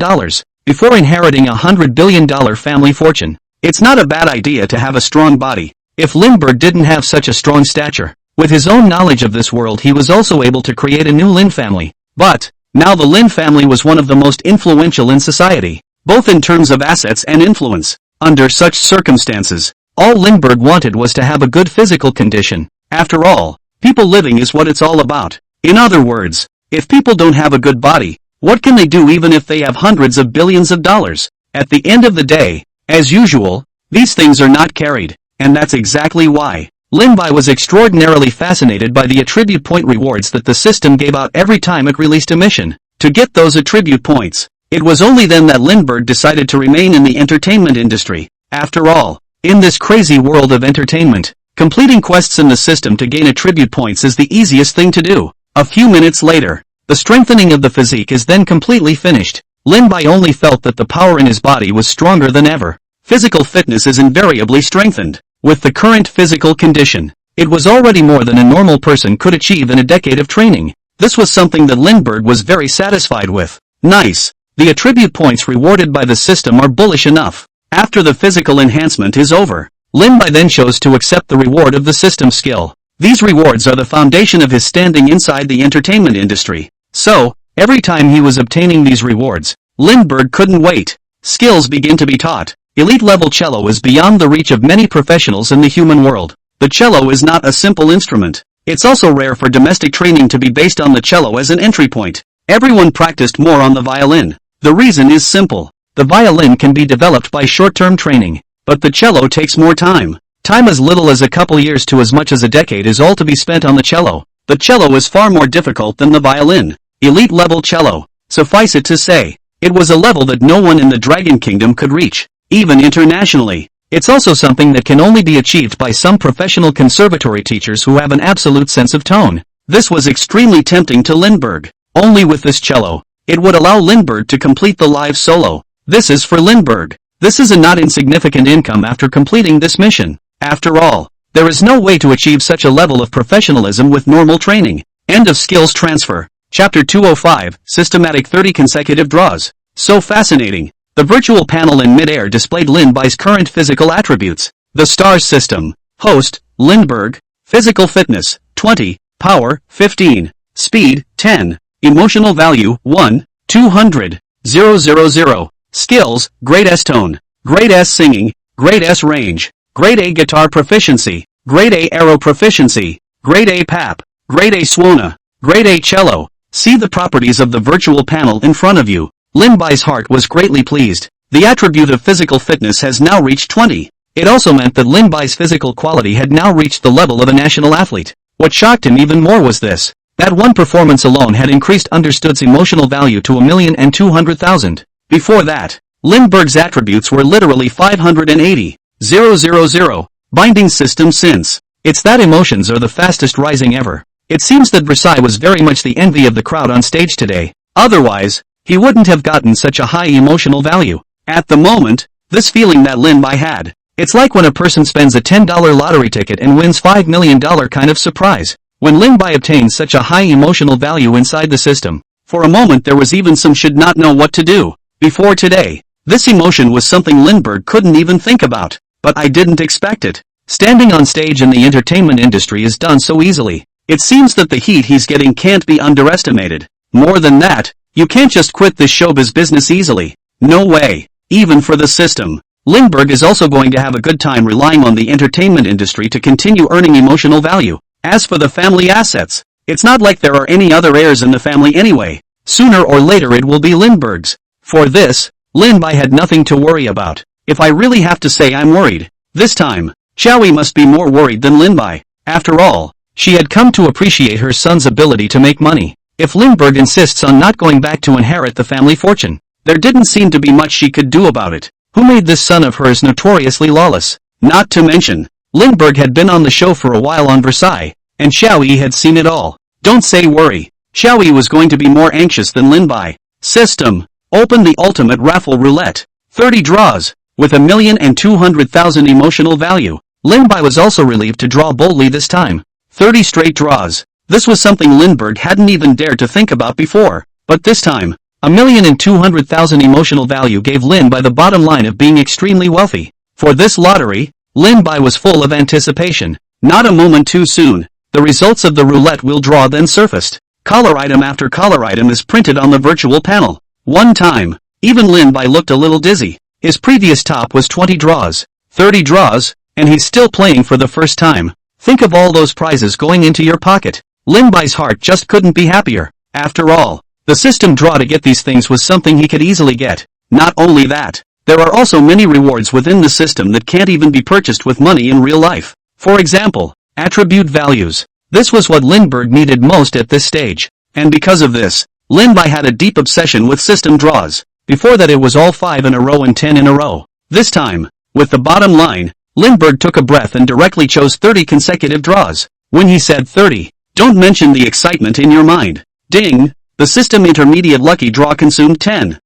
Before inheriting $100 billion family fortune, it's not a bad idea to have a strong body. If Lindbergh didn't have such a strong stature, with his own knowledge of this world he was also able to create a new Lin family. But, now the Lin family was one of the most influential in society, both in terms of assets and influence. Under such circumstances, all Lindbergh wanted was to have a good physical condition. After all, people living is what it's all about. In other words, if people don't have a good body, what can they do even if they have hundreds of billions of dollars? At the end of the day, as usual, these things are not carried, and that's exactly why. Lin-Bai was extraordinarily fascinated by the attribute point rewards that the system gave out every time it released a mission. To get those attribute points, it was only then that Lindbergh decided to remain in the entertainment industry. After all, in this crazy world of entertainment, completing quests in the system to gain attribute points is the easiest thing to do. A few minutes later, the strengthening of the physique is then completely finished. Lin-Bai only felt that the power in his body was stronger than ever. Physical fitness is invariably strengthened. With the current physical condition, it was already more than a normal person could achieve in a decade of training. This was something that Lindbergh was very satisfied with. Nice. The attribute points rewarded by the system are bullish enough. After the physical enhancement is over, Lin-Bai then chose to accept the reward of the system skill. These rewards are the foundation of his standing inside the entertainment industry. So, every time he was obtaining these rewards, Lindbergh couldn't wait. Skills begin to be taught. Elite-level cello is beyond the reach of many professionals in the human world. The cello is not a simple instrument. It's also rare for domestic training to be based on the cello as an entry point. Everyone practiced more on the violin. The reason is simple. The violin can be developed by short-term training, but the cello takes more time. Time as little as a couple years to as much as a decade is all to be spent on the cello. The cello is far more difficult than the violin. Elite-level cello. Suffice it to say, it was a level that no one in the Dragon Kingdom could reach, even internationally. It's also something that can only be achieved by some professional conservatory teachers who have an absolute sense of tone. This was extremely tempting to Lindbergh. Only with this cello, it would allow Lindbergh to complete the live solo. This is for Lindbergh. This is a not insignificant income after completing this mission. After all, there is no way to achieve such a level of professionalism with normal training. End of skills transfer. Chapter 205, Systematic 30 consecutive draws. So fascinating. The virtual panel in mid-air displayed Lin-Bai's current physical attributes. The STARS system. Host, Lindbergh. Physical fitness, 20. Power, 15. Speed, 10. Emotional value, 1. 200. 000. Skills, Grade S tone. Grade S singing. Grade S range. Grade A guitar proficiency. Grade A arrow proficiency. Grade A pap. Grade A swona. Grade A cello. See the properties of the virtual panel in front of you. Lin-Bai's heart was greatly pleased. The attribute of physical fitness has now reached 20. It also meant that Lin-Bai's physical quality had now reached the level of a national athlete. What shocked him even more was this. That one performance alone had increased Understood's emotional value to 1,200,000. Before that, Lindbergh's attributes were literally 580. 000. Binding system since. It's that emotions are the fastest rising ever. It seems that Versailles was very much the envy of the crowd on stage today. Otherwise, he wouldn't have gotten such a high emotional value. At the moment, this feeling that Lin-Bai had. It's like when a person spends a $10 lottery ticket and wins $5 million kind of surprise. When Lin-Bai obtained such a high emotional value inside the system, for a moment there was even some should not know what to do. Before today, this emotion was something Lindbergh couldn't even think about. But I didn't expect it. Standing on stage in the entertainment industry is done so easily. It seems that the heat he's getting can't be underestimated. More than that, you can't just quit this showbiz business easily. No way. Even for the system. Lindbergh is also going to have a good time relying on the entertainment industry to continue earning emotional value. As for the family assets, it's not like there are any other heirs in the family anyway. Sooner or later it will be Lindbergh's. For this, Lin-bai had nothing to worry about. If I really have to say I'm worried, this time, Xiaoyi must be more worried than Lin-bai. After all, she had come to appreciate her son's ability to make money. If Lindbergh insists on not going back to inherit the family fortune, there didn't seem to be much she could do about it. Who made this son of hers notoriously lawless? Not to mention, Lindbergh had been on the show for a while on Versailles, and Xiaoyi had seen it all. Don't say worry. Xiaoyi was going to be more anxious than Lin-bai. System. Open the ultimate raffle roulette. 30 draws. With 1,200,000 emotional value. Lin-bai was also relieved to draw boldly this time. 30 straight draws. This was something Lindbergh hadn't even dared to think about before. But this time, 1,200,000 emotional value gave Lin-bai the bottom line of being extremely wealthy. For this lottery, Lin-bai was full of anticipation. Not a moment too soon. The results of the roulette wheel draw then surfaced. Caller item after caller item is printed on the virtual panel. One time, even Lin-bai looked a little dizzy. His previous top was 20 draws, 30 draws, and he's still playing for the first time. Think of all those prizes going into your pocket. Lin-bai's heart just couldn't be happier. After all, the system draw to get these things was something he could easily get. Not only that, there are also many rewards within the system that can't even be purchased with money in real life. For example, attribute values. This was what Lindbergh needed most at this stage. And because of this, Lin-bai had a deep obsession with system draws. Before that it was all 5 in a row and 10 in a row. This time, with the bottom line, Lindbergh took a breath and directly chose 30 consecutive draws. When he said 30, don't mention the excitement in your mind. Ding! The system intermediate lucky draw consumed 10,000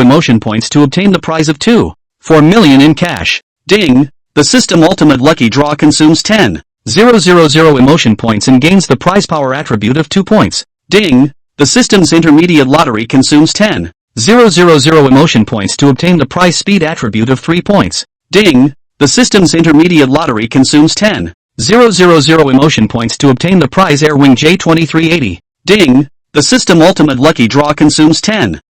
emotion points to obtain the prize of 2.4 million in cash. Ding! The system ultimate lucky draw consumes 10,000 emotion points and gains the prize power attribute of 2 points. Ding! The system's intermediate lottery consumes 10,000 emotion points to obtain the prize speed attribute of 3 points. Ding! The system's intermediate lottery consumes 10,000 emotion points to obtain the prize Air Wing J2380. Ding! The system ultimate lucky draw consumes 10,000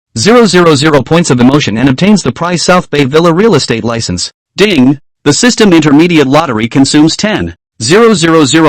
points of emotion and obtains the prize South Bay Villa real estate license. Ding! The system intermediate lottery consumes 10,000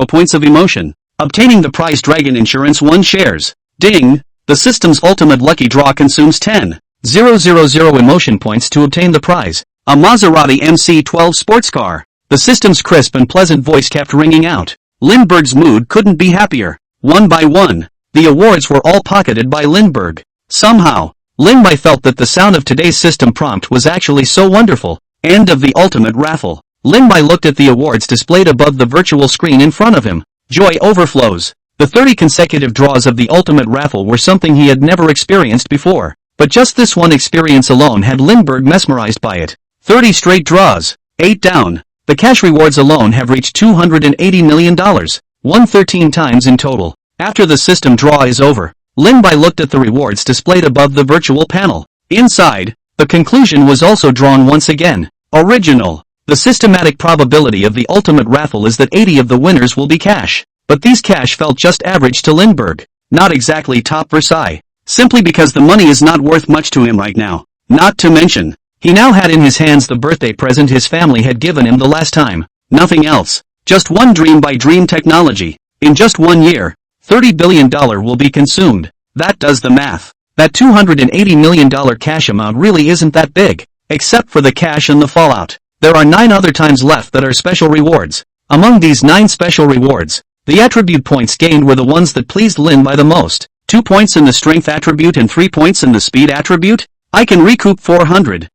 points of emotion, obtaining the prize Dragon Insurance 1 shares. Ding! The system's ultimate lucky draw consumes 10,000 emotion points to obtain the prize, a Maserati MC12 sports car. The system's crisp and pleasant voice kept ringing out. Lindbergh's mood couldn't be happier. One by one, the awards were all pocketed by Lindbergh. Somehow, Lin-bai felt that the sound of today's system prompt was actually so wonderful. End of the ultimate raffle. Lin-bai looked at the awards displayed above the virtual screen in front of him. Joy overflows. The 30 consecutive draws of the ultimate raffle were something he had never experienced before. But just this one experience alone had Lindbergh mesmerized by it. 30 straight draws. 8 down. The cash rewards alone have reached $280 million. 113 times in total. After the system draw is over, Lin-bai looked at the rewards displayed above the virtual panel. Inside, the conclusion was also drawn once again. Original. The systematic probability of the ultimate raffle is that 80 of the winners will be cash. But these cash felt just average to Lindbergh. Not exactly top Versailles. Simply because the money is not worth much to him right now. Not to mention, he now had in his hands the birthday present his family had given him the last time. Nothing else. Just one dream by Dream Technology. In just 1 year, $30 billion will be consumed. That does the math. That $280 million cash amount really isn't that big. Except for the cash and the fallout. There are 9 other times left that are special rewards. Among these 9 special rewards, the attribute points gained were the ones that pleased Lin-bai the most. 2 points in the strength attribute and 3 points in the speed attribute? I can recoup 400,000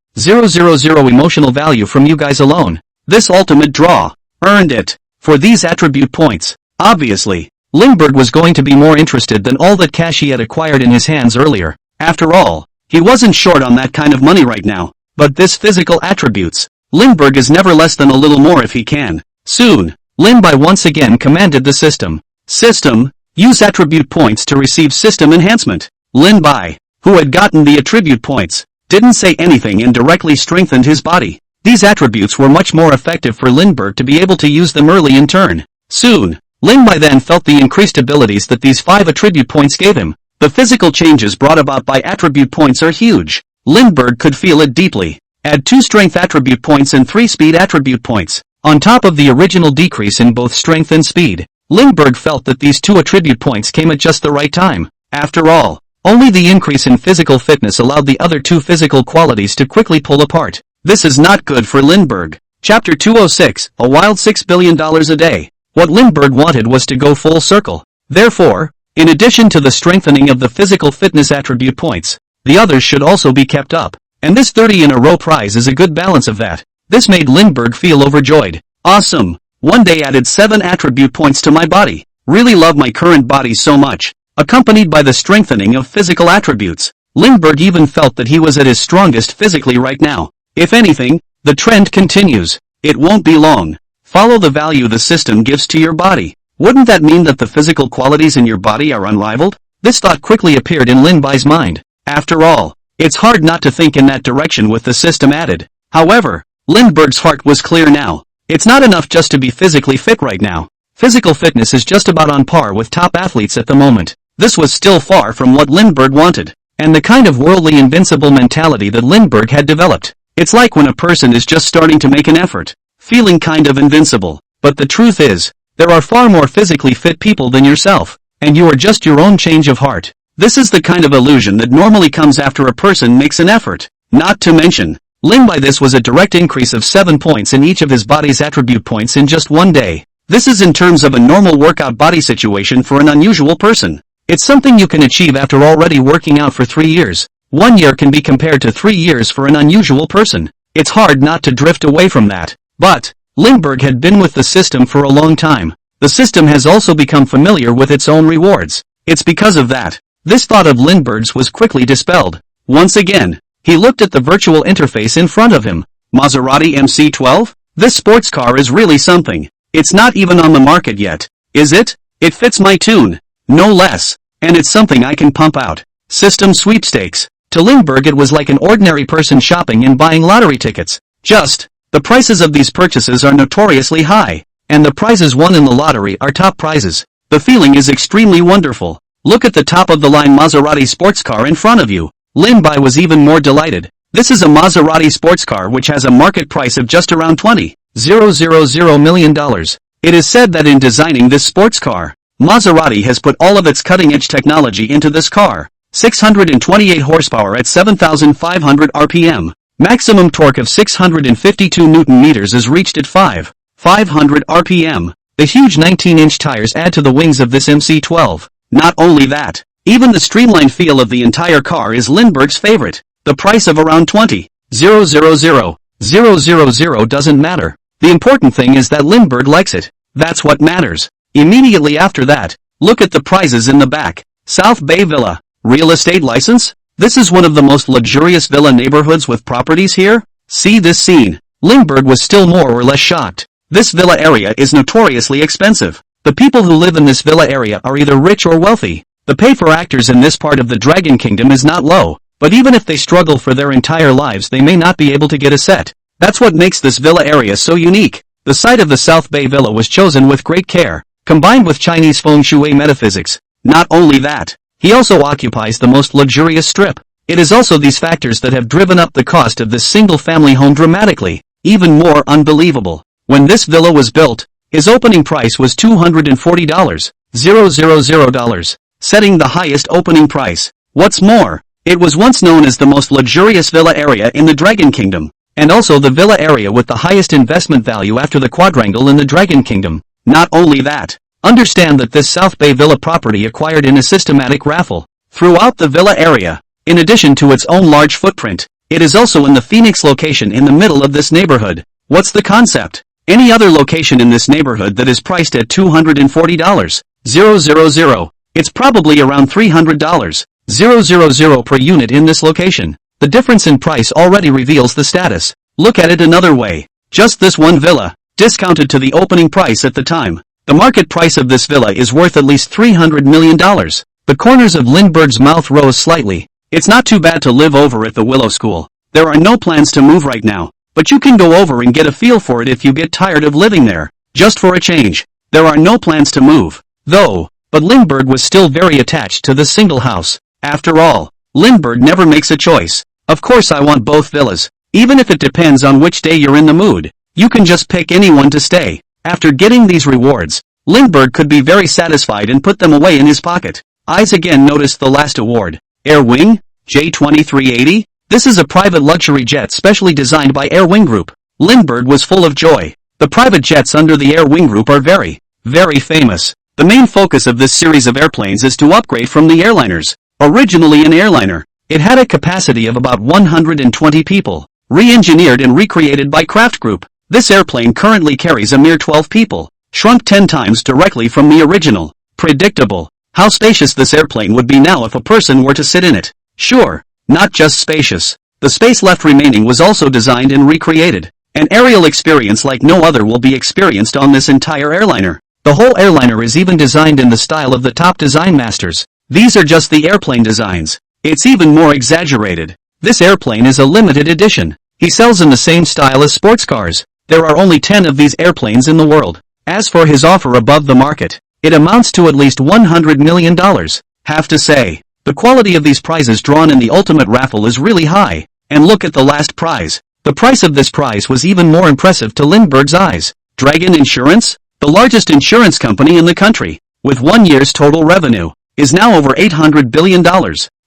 emotional value from you guys alone. This ultimate draw earned it. For these attribute points, obviously, Lindbergh was going to be more interested than all that cash he had acquired in his hands earlier. After all, he wasn't short on that kind of money right now. But this physical attributes, Lindbergh is never less than a little more if he can. Soon, Lin-bai once again commanded the system. System, use attribute points to receive system enhancement. Lin-bai, who had gotten the attribute points, didn't say anything and directly strengthened his body. These attributes were much more effective for Lindbergh to be able to use them early in turn. Soon, Lin by then felt the increased abilities that these 5 attribute points gave him. The physical changes brought about by attribute points are huge. Lindbergh could feel it deeply. Add 2 strength attribute points and 3 speed attribute points, on top of the original decrease in both strength and speed. Lindbergh felt that these 2 attribute points came at just the right time. After all, only the increase in physical fitness allowed the other 2 physical qualities to quickly pull apart. This is not good for Lindbergh. Chapter 206, A Wild $6 billion a Day. What Lindbergh wanted was to go full circle. Therefore, in addition to the strengthening of the physical fitness attribute points, the others should also be kept up. And this 30 in a row prize is a good balance of that. This made Lindbergh feel overjoyed. Awesome! One day added 7 attribute points to my body. Really love my current body so much. Accompanied by the strengthening of physical attributes, Lindbergh even felt that he was at his strongest physically right now. If anything, the trend continues. It won't be long. Follow the value the system gives to your body. Wouldn't that mean that the physical qualities in your body are unrivaled? This thought quickly appeared in Lin-Bai's mind. After all, it's hard not to think in that direction with the system added. However, Lindbergh's heart was clear now. It's not enough just to be physically fit right now. Physical fitness is just about on par with top athletes at the moment. This was still far from what Lindbergh wanted, and the kind of worldly invincible mentality that Lindbergh had developed. It's like when a person is just starting to make an effort, feeling kind of invincible. But the truth is, there are far more physically fit people than yourself, and you are just your own change of heart. This is the kind of illusion that normally comes after a person makes an effort. Not to mention, Lin by this was a direct increase of 7 points in each of his body's attribute points in just one day. This is in terms of a normal workout body situation for an unusual person. It's something you can achieve after already working out for 3 years. 1 year can be compared to 3 years for an unusual person. It's hard not to drift away from that. But, Lindbergh had been with the system for a long time. The system has also become familiar with its own rewards. It's because of that. This thought of Lindbergh's was quickly dispelled. Once again, he looked at the virtual interface in front of him. Maserati MC12? This sports car is really something. It's not even on the market yet, is it? It fits my tune. No less. And it's something I can pump out. System sweepstakes. To Lindbergh it was like an ordinary person shopping and buying lottery tickets. The prices of these purchases are notoriously high, and the prizes won in the lottery are top prizes. The feeling is extremely wonderful. Look at the top-of-the-line Maserati sports car in front of you. Lin-Bai was even more delighted. This is a Maserati sports car which has a market price of just around $20,000 million. It is said that in designing this sports car, Maserati has put all of its cutting-edge technology into this car. 628 horsepower at 7,500 RPM. Maximum torque of 652 Newton meters is reached at 500 RPM. The huge 19-inch tires add to the wings of this MC12. Not only that, even the streamlined feel of the entire car is Lindbergh's favorite. The price of around $20,000 doesn't matter. The important thing is that Lindbergh likes it. That's what matters. Immediately after that, look at the prizes in the back. South Bay Villa. Real estate license? This is one of the most luxurious villa neighborhoods with properties here? See this scene. Lindbergh was still more or less shocked. This villa area is notoriously expensive. The people who live in this villa area are either rich or wealthy. The pay for actors in this part of the Dragon Kingdom is not low, but even if they struggle for their entire lives they may not be able to get a set. That's what makes this villa area so unique. The site of the South Bay Villa was chosen with great care, combined with Chinese feng shui metaphysics. Not only that, he also occupies the most luxurious strip. It is also these factors that have driven up the cost of this single-family home dramatically. Even more unbelievable. When this villa was built, his opening price was $240,000, setting the highest opening price. What's more, it was once known as the most luxurious villa area in the Dragon Kingdom, and also the villa area with the highest investment value after the quadrangle in the Dragon Kingdom. Not only that, understand that this South Bay Villa property acquired in a systematic raffle. Throughout the villa area, in addition to its own large footprint, it is also in the Phoenix location in the middle of this neighborhood. What's the concept? Any other location in this neighborhood that is priced at $240,000, it's probably around $300,000 per unit in this location. The difference in price already reveals the status. Look at it another way. Just this one villa, discounted to the opening price at the time. The market price of this villa is worth at least $300 million. The corners of Lindbergh's mouth rose slightly. It's not too bad to live over at the Willow School. There are no plans to move right now, but you can go over and get a feel for it if you get tired of living there. Just for a change. There are no plans to move, though, but Lindbergh was still very attached to the single house. After all, Lindbergh never makes a choice. Of course I want both villas. Even if it depends on which day you're in the mood, you can just pick anyone to stay. After getting these rewards, Lindbergh could be very satisfied and put them away in his pocket. Eyes again noticed the last award. Air Wing, J2380? This is a private luxury jet specially designed by Air Wing Group. Lindbergh was full of joy. The private jets under the Air Wing Group are very, very famous. The main focus of this series of airplanes is to upgrade from the airliners. Originally an airliner, it had a capacity of about 120 people. Re-engineered and recreated by Kraft Group, this airplane currently carries a mere 12 people, shrunk 10 times directly from the original. Predictable. How spacious this airplane would be now if a person were to sit in it. Sure, not just spacious. The space left remaining was also designed and recreated. An aerial experience like no other will be experienced on this entire airliner. The whole airliner is even designed in the style of the top design masters. These are just the airplane designs. It's even more exaggerated. This airplane is a limited edition. He sells in the same style as sports cars. There are only 10 of these airplanes in the world. As for his offer above the market, it amounts to at least $100 million. Have to say, the quality of these prizes drawn in the ultimate raffle is really high. And look at the last prize. The price of this prize was even more impressive to Lindbergh's eyes. Dragon Insurance, the largest insurance company in the country, with 1 year's total revenue, is now over $800 billion.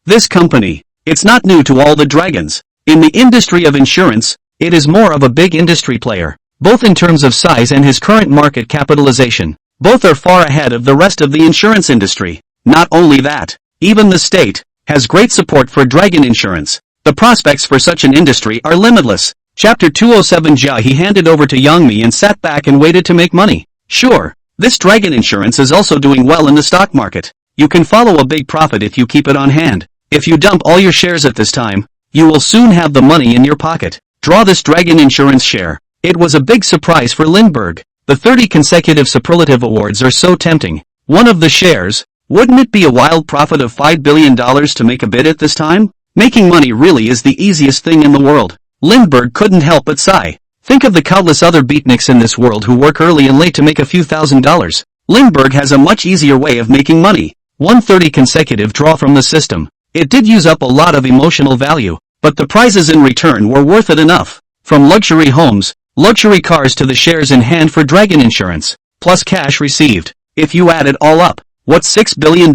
This company, it's not new to all the dragons. In the industry of insurance, it is more of a big industry player, both in terms of size and his current market capitalization. Both are far ahead of the rest of the insurance industry. Not only that, even the state has great support for Dragon Insurance. The prospects for such an industry are limitless. Chapter 207. He handed over to Youngmi and sat back and waited to make money. Sure, this Dragon Insurance is also doing well in the stock market. You can follow a big profit if you keep it on hand. If you dump all your shares at this time, you will soon have the money in your pocket. Draw this Dragon Insurance share. It was a big surprise for Lindbergh. The 30 consecutive superlative awards are so tempting. One of the shares, wouldn't it be a wild profit of $5 billion to make a bid at this time? Making money really is the easiest thing in the world. Lindbergh couldn't help but sigh. Think of the countless other beatniks in this world who work early and late to make a few $1,000s. Lindbergh has a much easier way of making money. 130 consecutive draw from the system. It did use up a lot of emotional value, but the prizes in return were worth it enough. From luxury homes, luxury cars to the shares in hand for Dragon Insurance, plus cash received. If you add it all up, what's $6 billion?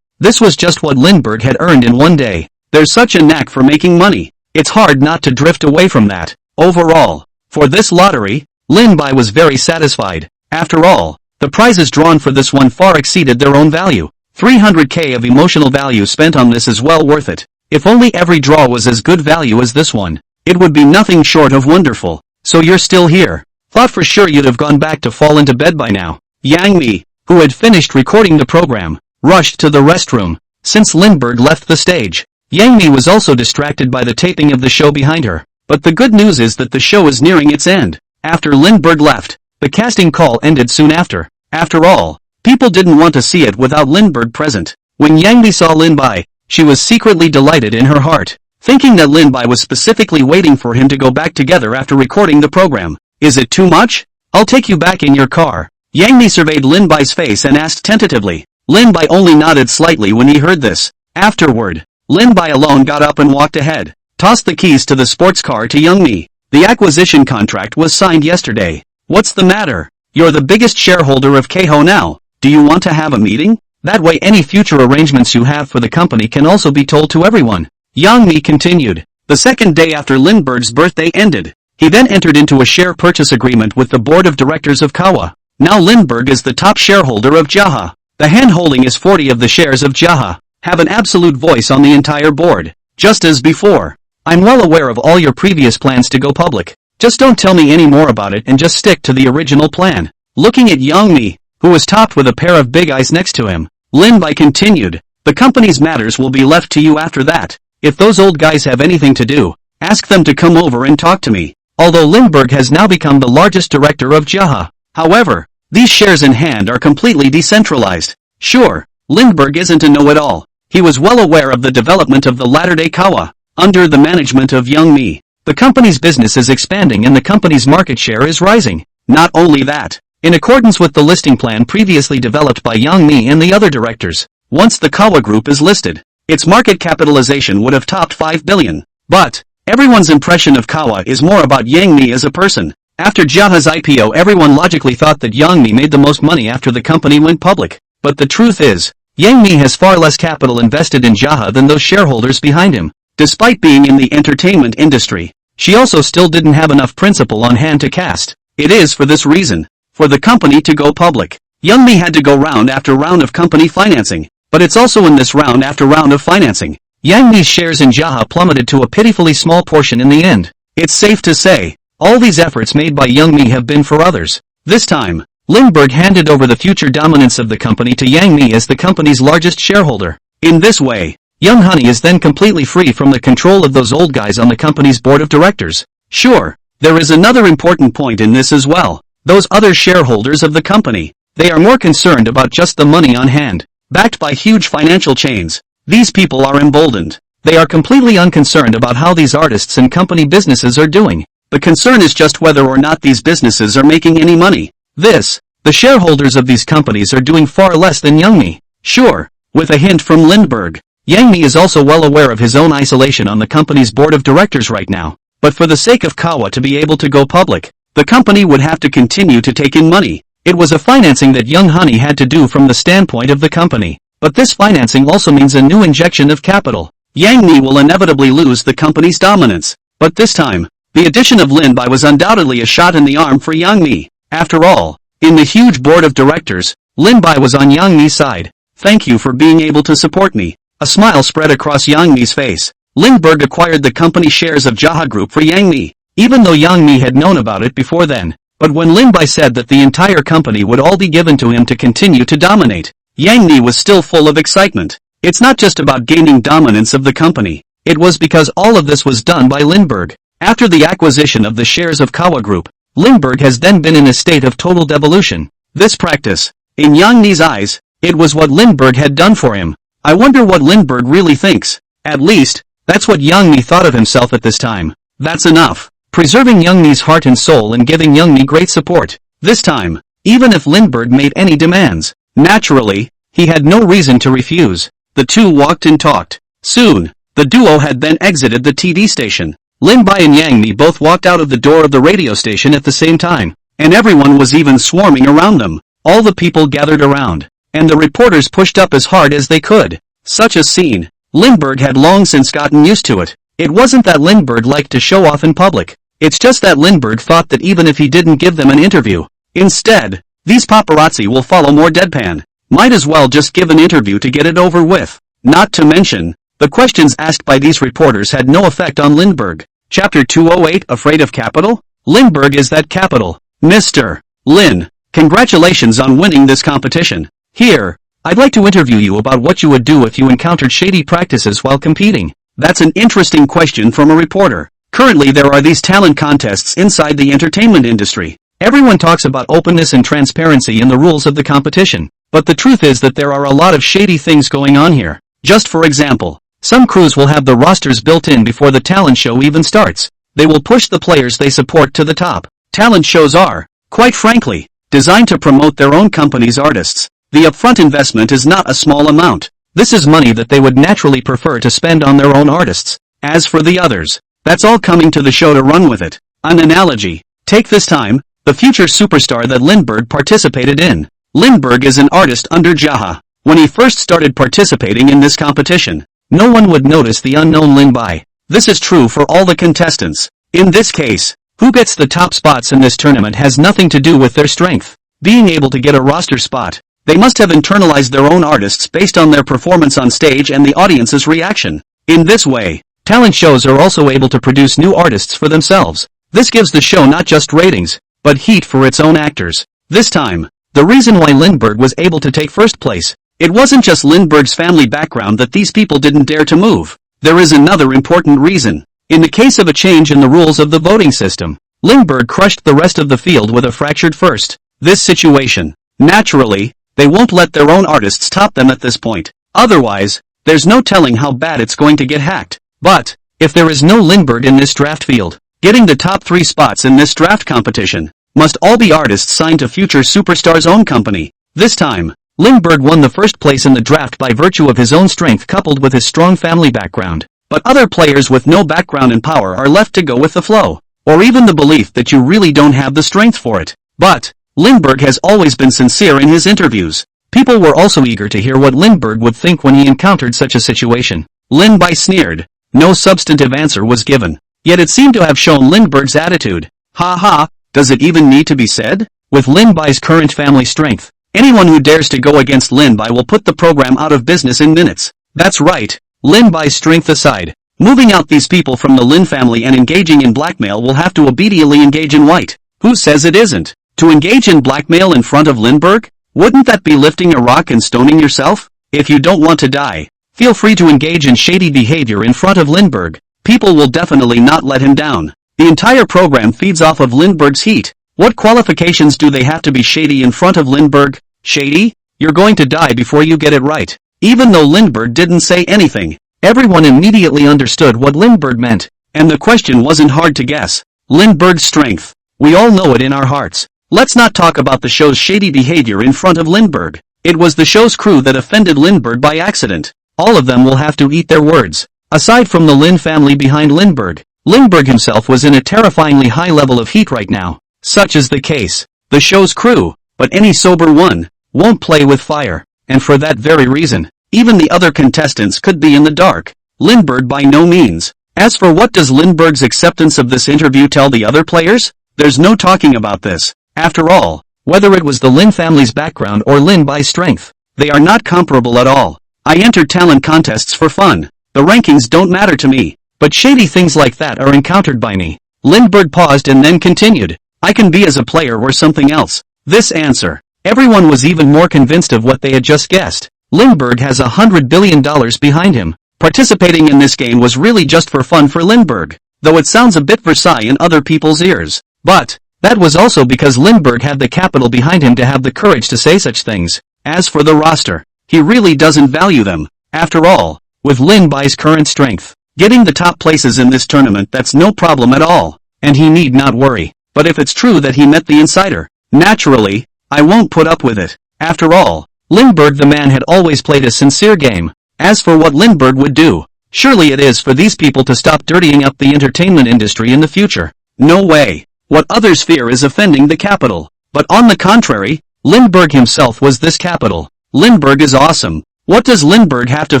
This was just what Lindbergh had earned in one day. There's such a knack for making money. It's hard not to drift away from that. Overall, for this lottery, Lindbergh was very satisfied. After all, the prizes drawn for this one far exceeded their own value. 300k of emotional value spent on this is well worth it. If only every draw was as good value as this one, it would be nothing short of wonderful. So you're still here. Thought for sure you'd have gone back to fall into bed by now. Yang Mi, who had finished recording the program, rushed to the restroom. Since Lindbergh left the stage, Yang Mi was also distracted by the taping of the show behind her. But the good news is that the show is nearing its end. After Lindbergh left, the casting call ended soon after. After all, people didn't want to see it without Lindbergh present. When Yang Mi saw Lindbergh, she was secretly delighted in her heart, thinking that Lindbergh was specifically waiting for him to go back together after recording the program. Is it too much? I'll take you back in your car. Yang Mi surveyed Lindbergh's face and asked tentatively. Lindbergh only nodded slightly when he heard this. Afterward, Lindbergh alone got up and walked ahead, tossed the keys to the sports car to Yang Mi. The acquisition contract was signed yesterday. What's the matter? You're the biggest shareholder of Keiho now. Do you want to have a meeting? That way any future arrangements you have for the company can also be told to everyone. Yang Mi continued. The second day after Lindbergh's birthday ended, he then entered into a share purchase agreement with the board of directors of Kawa. Now Lindbergh is the top shareholder of Jaha. The hand-holding is 40 of the shares of Jaha, have an absolute voice on the entire board. Just as before. I'm well aware of all your previous plans to go public. Just don't tell me any more about it and just stick to the original plan. Looking at Yang Mi, who was topped with a pair of big eyes next to him, Lindbergh continued, the company's matters will be left to you after that. If those old guys have anything to do, ask them to come over and talk to me. Although Lindbergh has now become the largest director of Jaha, however, these shares in hand are completely decentralized. Sure, Lindbergh isn't a know-it-all. He was well aware of the development of the latter-day Kawa, under the management of Yang Mi. The company's business is expanding and the company's market share is rising. Not only that, in accordance with the listing plan previously developed by Yang Mi and the other directors. Once the Kawa Group is listed, its market capitalization would have topped 5 billion. But everyone's impression of Kawa is more about Yang Mi as a person. After Jaha's IPO, everyone logically thought that Yang Mi made the most money after the company went public. But the truth is, Yang Mi has far less capital invested in Jaha than those shareholders behind him. Despite being in the entertainment industry, she also still didn't have enough principal on hand to cast. It is for this reason, for the company to go public, Yang Mi had to go round after round of company financing. But it's also in this round after round of financing, Yang Mi's shares in Jaha plummeted to a pitifully small portion in the end. It's safe to say, all these efforts made by Yang Mi have been for others. This time, Lindbergh handed over the future dominance of the company to Yang Mi as the company's largest shareholder. In this way, Young Honey is then completely free from the control of those old guys on the company's board of directors. Sure, there is another important point in this as well. Those other shareholders of the company, they are more concerned about just the money on hand. Backed by huge financial chains, these people are emboldened. They are completely unconcerned about how these artists and company businesses are doing. The concern is just whether or not these businesses are making any money. The shareholders of these companies are doing far less than Yang Mi. Sure, with a hint from Lindbergh, Yang Mi is also well aware of his own isolation on the company's board of directors right now. But for the sake of Kawa to be able to go public, the company would have to continue to take in money. It was a financing that Young Honey had to do from the standpoint of the company. But this financing also means a new injection of capital. Yang Mi will inevitably lose the company's dominance. But this time, the addition of Lin Bai was undoubtedly a shot in the arm for Yang Mi. After all, in the huge board of directors, Lin Bai was on Yang Mi's side. Thank you for being able to support me. A smile spread across Yang Mi's face. Lindbergh acquired the company shares of Jaha Group for Yang Mi, even though Yang Mi had known about it before then. But when Lin Bai said that the entire company would all be given to him to continue to dominate, Yang Mi was still full of excitement. It's not just about gaining dominance of the company. It was because all of this was done by Lindbergh. After the acquisition of the shares of Kawa Group, Lindbergh has then been in a state of total devolution. This practice, in Yang Mi's eyes, it was what Lindbergh had done for him. I wonder what Lindbergh really thinks. At least, that's what Yang Mi thought of himself at this time. That's enough. Preserving Yang Mi's heart and soul and giving Yang Mi great support. This time, even if Lindbergh made any demands, naturally, he had no reason to refuse. The two walked and talked. Soon, the duo had then exited the TV station. Lin Bai and Yang Mi both walked out of the door of the radio station at the same time, and everyone was even swarming around them. All the people gathered around, and the reporters pushed up as hard as they could. Such a scene, Lindbergh had long since gotten used to it. It wasn't that Lindbergh liked to show off in public. It's just that Lindbergh thought that even if he didn't give them an interview, instead, these paparazzi will follow more deadpan. Might as well just give an interview to get it over with. Not to mention, the questions asked by these reporters had no effect on Lindbergh. Chapter 208 Afraid of Capital? Lindbergh is that capital. Mr. Lin, congratulations on winning this competition. Here, I'd like to interview you about what you would do if you encountered shady practices while competing. That's an interesting question from a reporter. Currently there are these talent contests inside the entertainment industry. Everyone talks about openness and transparency in the rules of the competition. But the truth is that there are a lot of shady things going on here. Just for example, some crews will have the rosters built in before the talent show even starts. They will push the players they support to the top. Talent shows are, quite frankly, designed to promote their own company's artists. The upfront investment is not a small amount. This is money that they would naturally prefer to spend on their own artists. As for the others, that's all coming to the show to run with it. An analogy. Take this time, the future superstar that Lindbergh participated in. Lindbergh is an artist under Jaha. When he first started participating in this competition, no one would notice the unknown Lin Bai. This is true for all the contestants. In this case, who gets the top spots in this tournament has nothing to do with their strength. Being able to get a roster spot, they must have internalized their own artists based on their performance on stage and the audience's reaction. In this way, talent shows are also able to produce new artists for themselves. This gives the show not just ratings, but heat for its own actors. This time, the reason why Lindbergh was able to take first place, it wasn't just Lindbergh's family background that these people didn't dare to move. There is another important reason. In the case of a change in the rules of the voting system, Lindbergh crushed the rest of the field with a fractured first. This situation, naturally, they won't let their own artists top them at this point. Otherwise, there's no telling how bad it's going to get hacked. But, if there is no Lindbergh in this draft field, getting the top 3 spots in this draft competition, must all be artists signed to future superstars' own company. This time, Lindbergh won the first place in the draft by virtue of his own strength coupled with his strong family background. But other players with no background and power are left to go with the flow, or even the belief that you really don't have the strength for it. But Lindbergh has always been sincere in his interviews. People were also eager to hear what Lindbergh would think when he encountered such a situation. Lindbergh sneered. No substantive answer was given. Yet it seemed to have shown Lindbergh's attitude. Ha ha, does it even need to be said? With Lindbergh's current family strength, anyone who dares to go against Lindbergh will put the program out of business in minutes. That's right, Lindbergh's strength aside. Moving out these people from the Lin family and engaging in blackmail will have to obediently engage in white. Who says it isn't? To engage in blackmail in front of Lindbergh? Wouldn't that be lifting a rock and stoning yourself? If you don't want to die, feel free to engage in shady behavior in front of Lindbergh. People will definitely not let him down. The entire program feeds off of Lindbergh's heat. What qualifications do they have to be shady in front of Lindbergh? Shady? You're going to die before you get it right. Even though Lindbergh didn't say anything, everyone immediately understood what Lindbergh meant, and the question wasn't hard to guess. Lindbergh's strength. We all know it in our hearts. Let's not talk about the show's shady behavior in front of Lindbergh. It was the show's crew that offended Lindbergh by accident. All of them will have to eat their words. Aside from the Lin family behind Lindbergh, Lindbergh himself was in a terrifyingly high level of heat right now. Such is the case. The show's crew, but any sober one, won't play with fire. And for that very reason, even the other contestants could be in the dark. Lindbergh by no means. As for what does Lindbergh's acceptance of this interview tell the other players? There's no talking about this. After all, whether it was the Lin family's background or Lindbergh's strength, they are not comparable at all. I enter talent contests for fun. The rankings don't matter to me, but shady things like that are encountered by me. Lindbergh paused and then continued. I can be as a player or something else. This answer. Everyone was even more convinced of what they had just guessed. Lindbergh has $100 billion behind him. Participating in this game was really just for fun for Lindbergh, though it sounds a bit Versailles in other people's ears. But that was also because Lindbergh had the capital behind him to have the courage to say such things. As for the roster, he really doesn't value them. After all, with Lindbergh's current strength, getting the top places in this tournament that's no problem at all, and he need not worry. But if it's true that he met the insider, naturally, I won't put up with it. After all, Lindbergh the man had always played a sincere game. As for what Lindbergh would do, surely it is for these people to stop dirtying up the entertainment industry in the future. No way. What others fear is offending the capital. But on the contrary, Lindbergh himself was this capital. Lindbergh is awesome. What does Lindbergh have to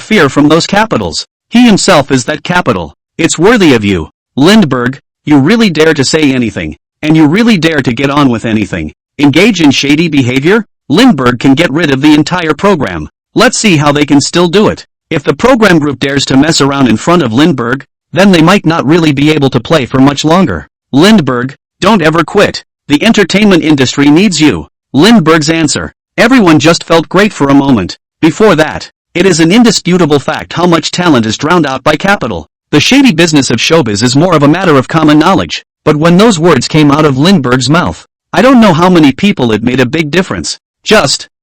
fear from those capitals? He himself is that capital. It's worthy of you. Lindbergh, you really dare to say anything. And you really dare to get on with anything. Engage in shady behavior? Lindbergh can get rid of the entire program. Let's see how they can still do it. If the program group dares to mess around in front of Lindbergh, then they might not really be able to play for much longer. Lindbergh, don't ever quit. The entertainment industry needs you. Lindbergh's answer. Everyone just felt great for a moment. Before that, it is an indisputable fact how much talent is drowned out by capital. The shady business of showbiz is more of a matter of common knowledge. But when those words came out of Lindbergh's mouth, I don't know how many people it made a big difference.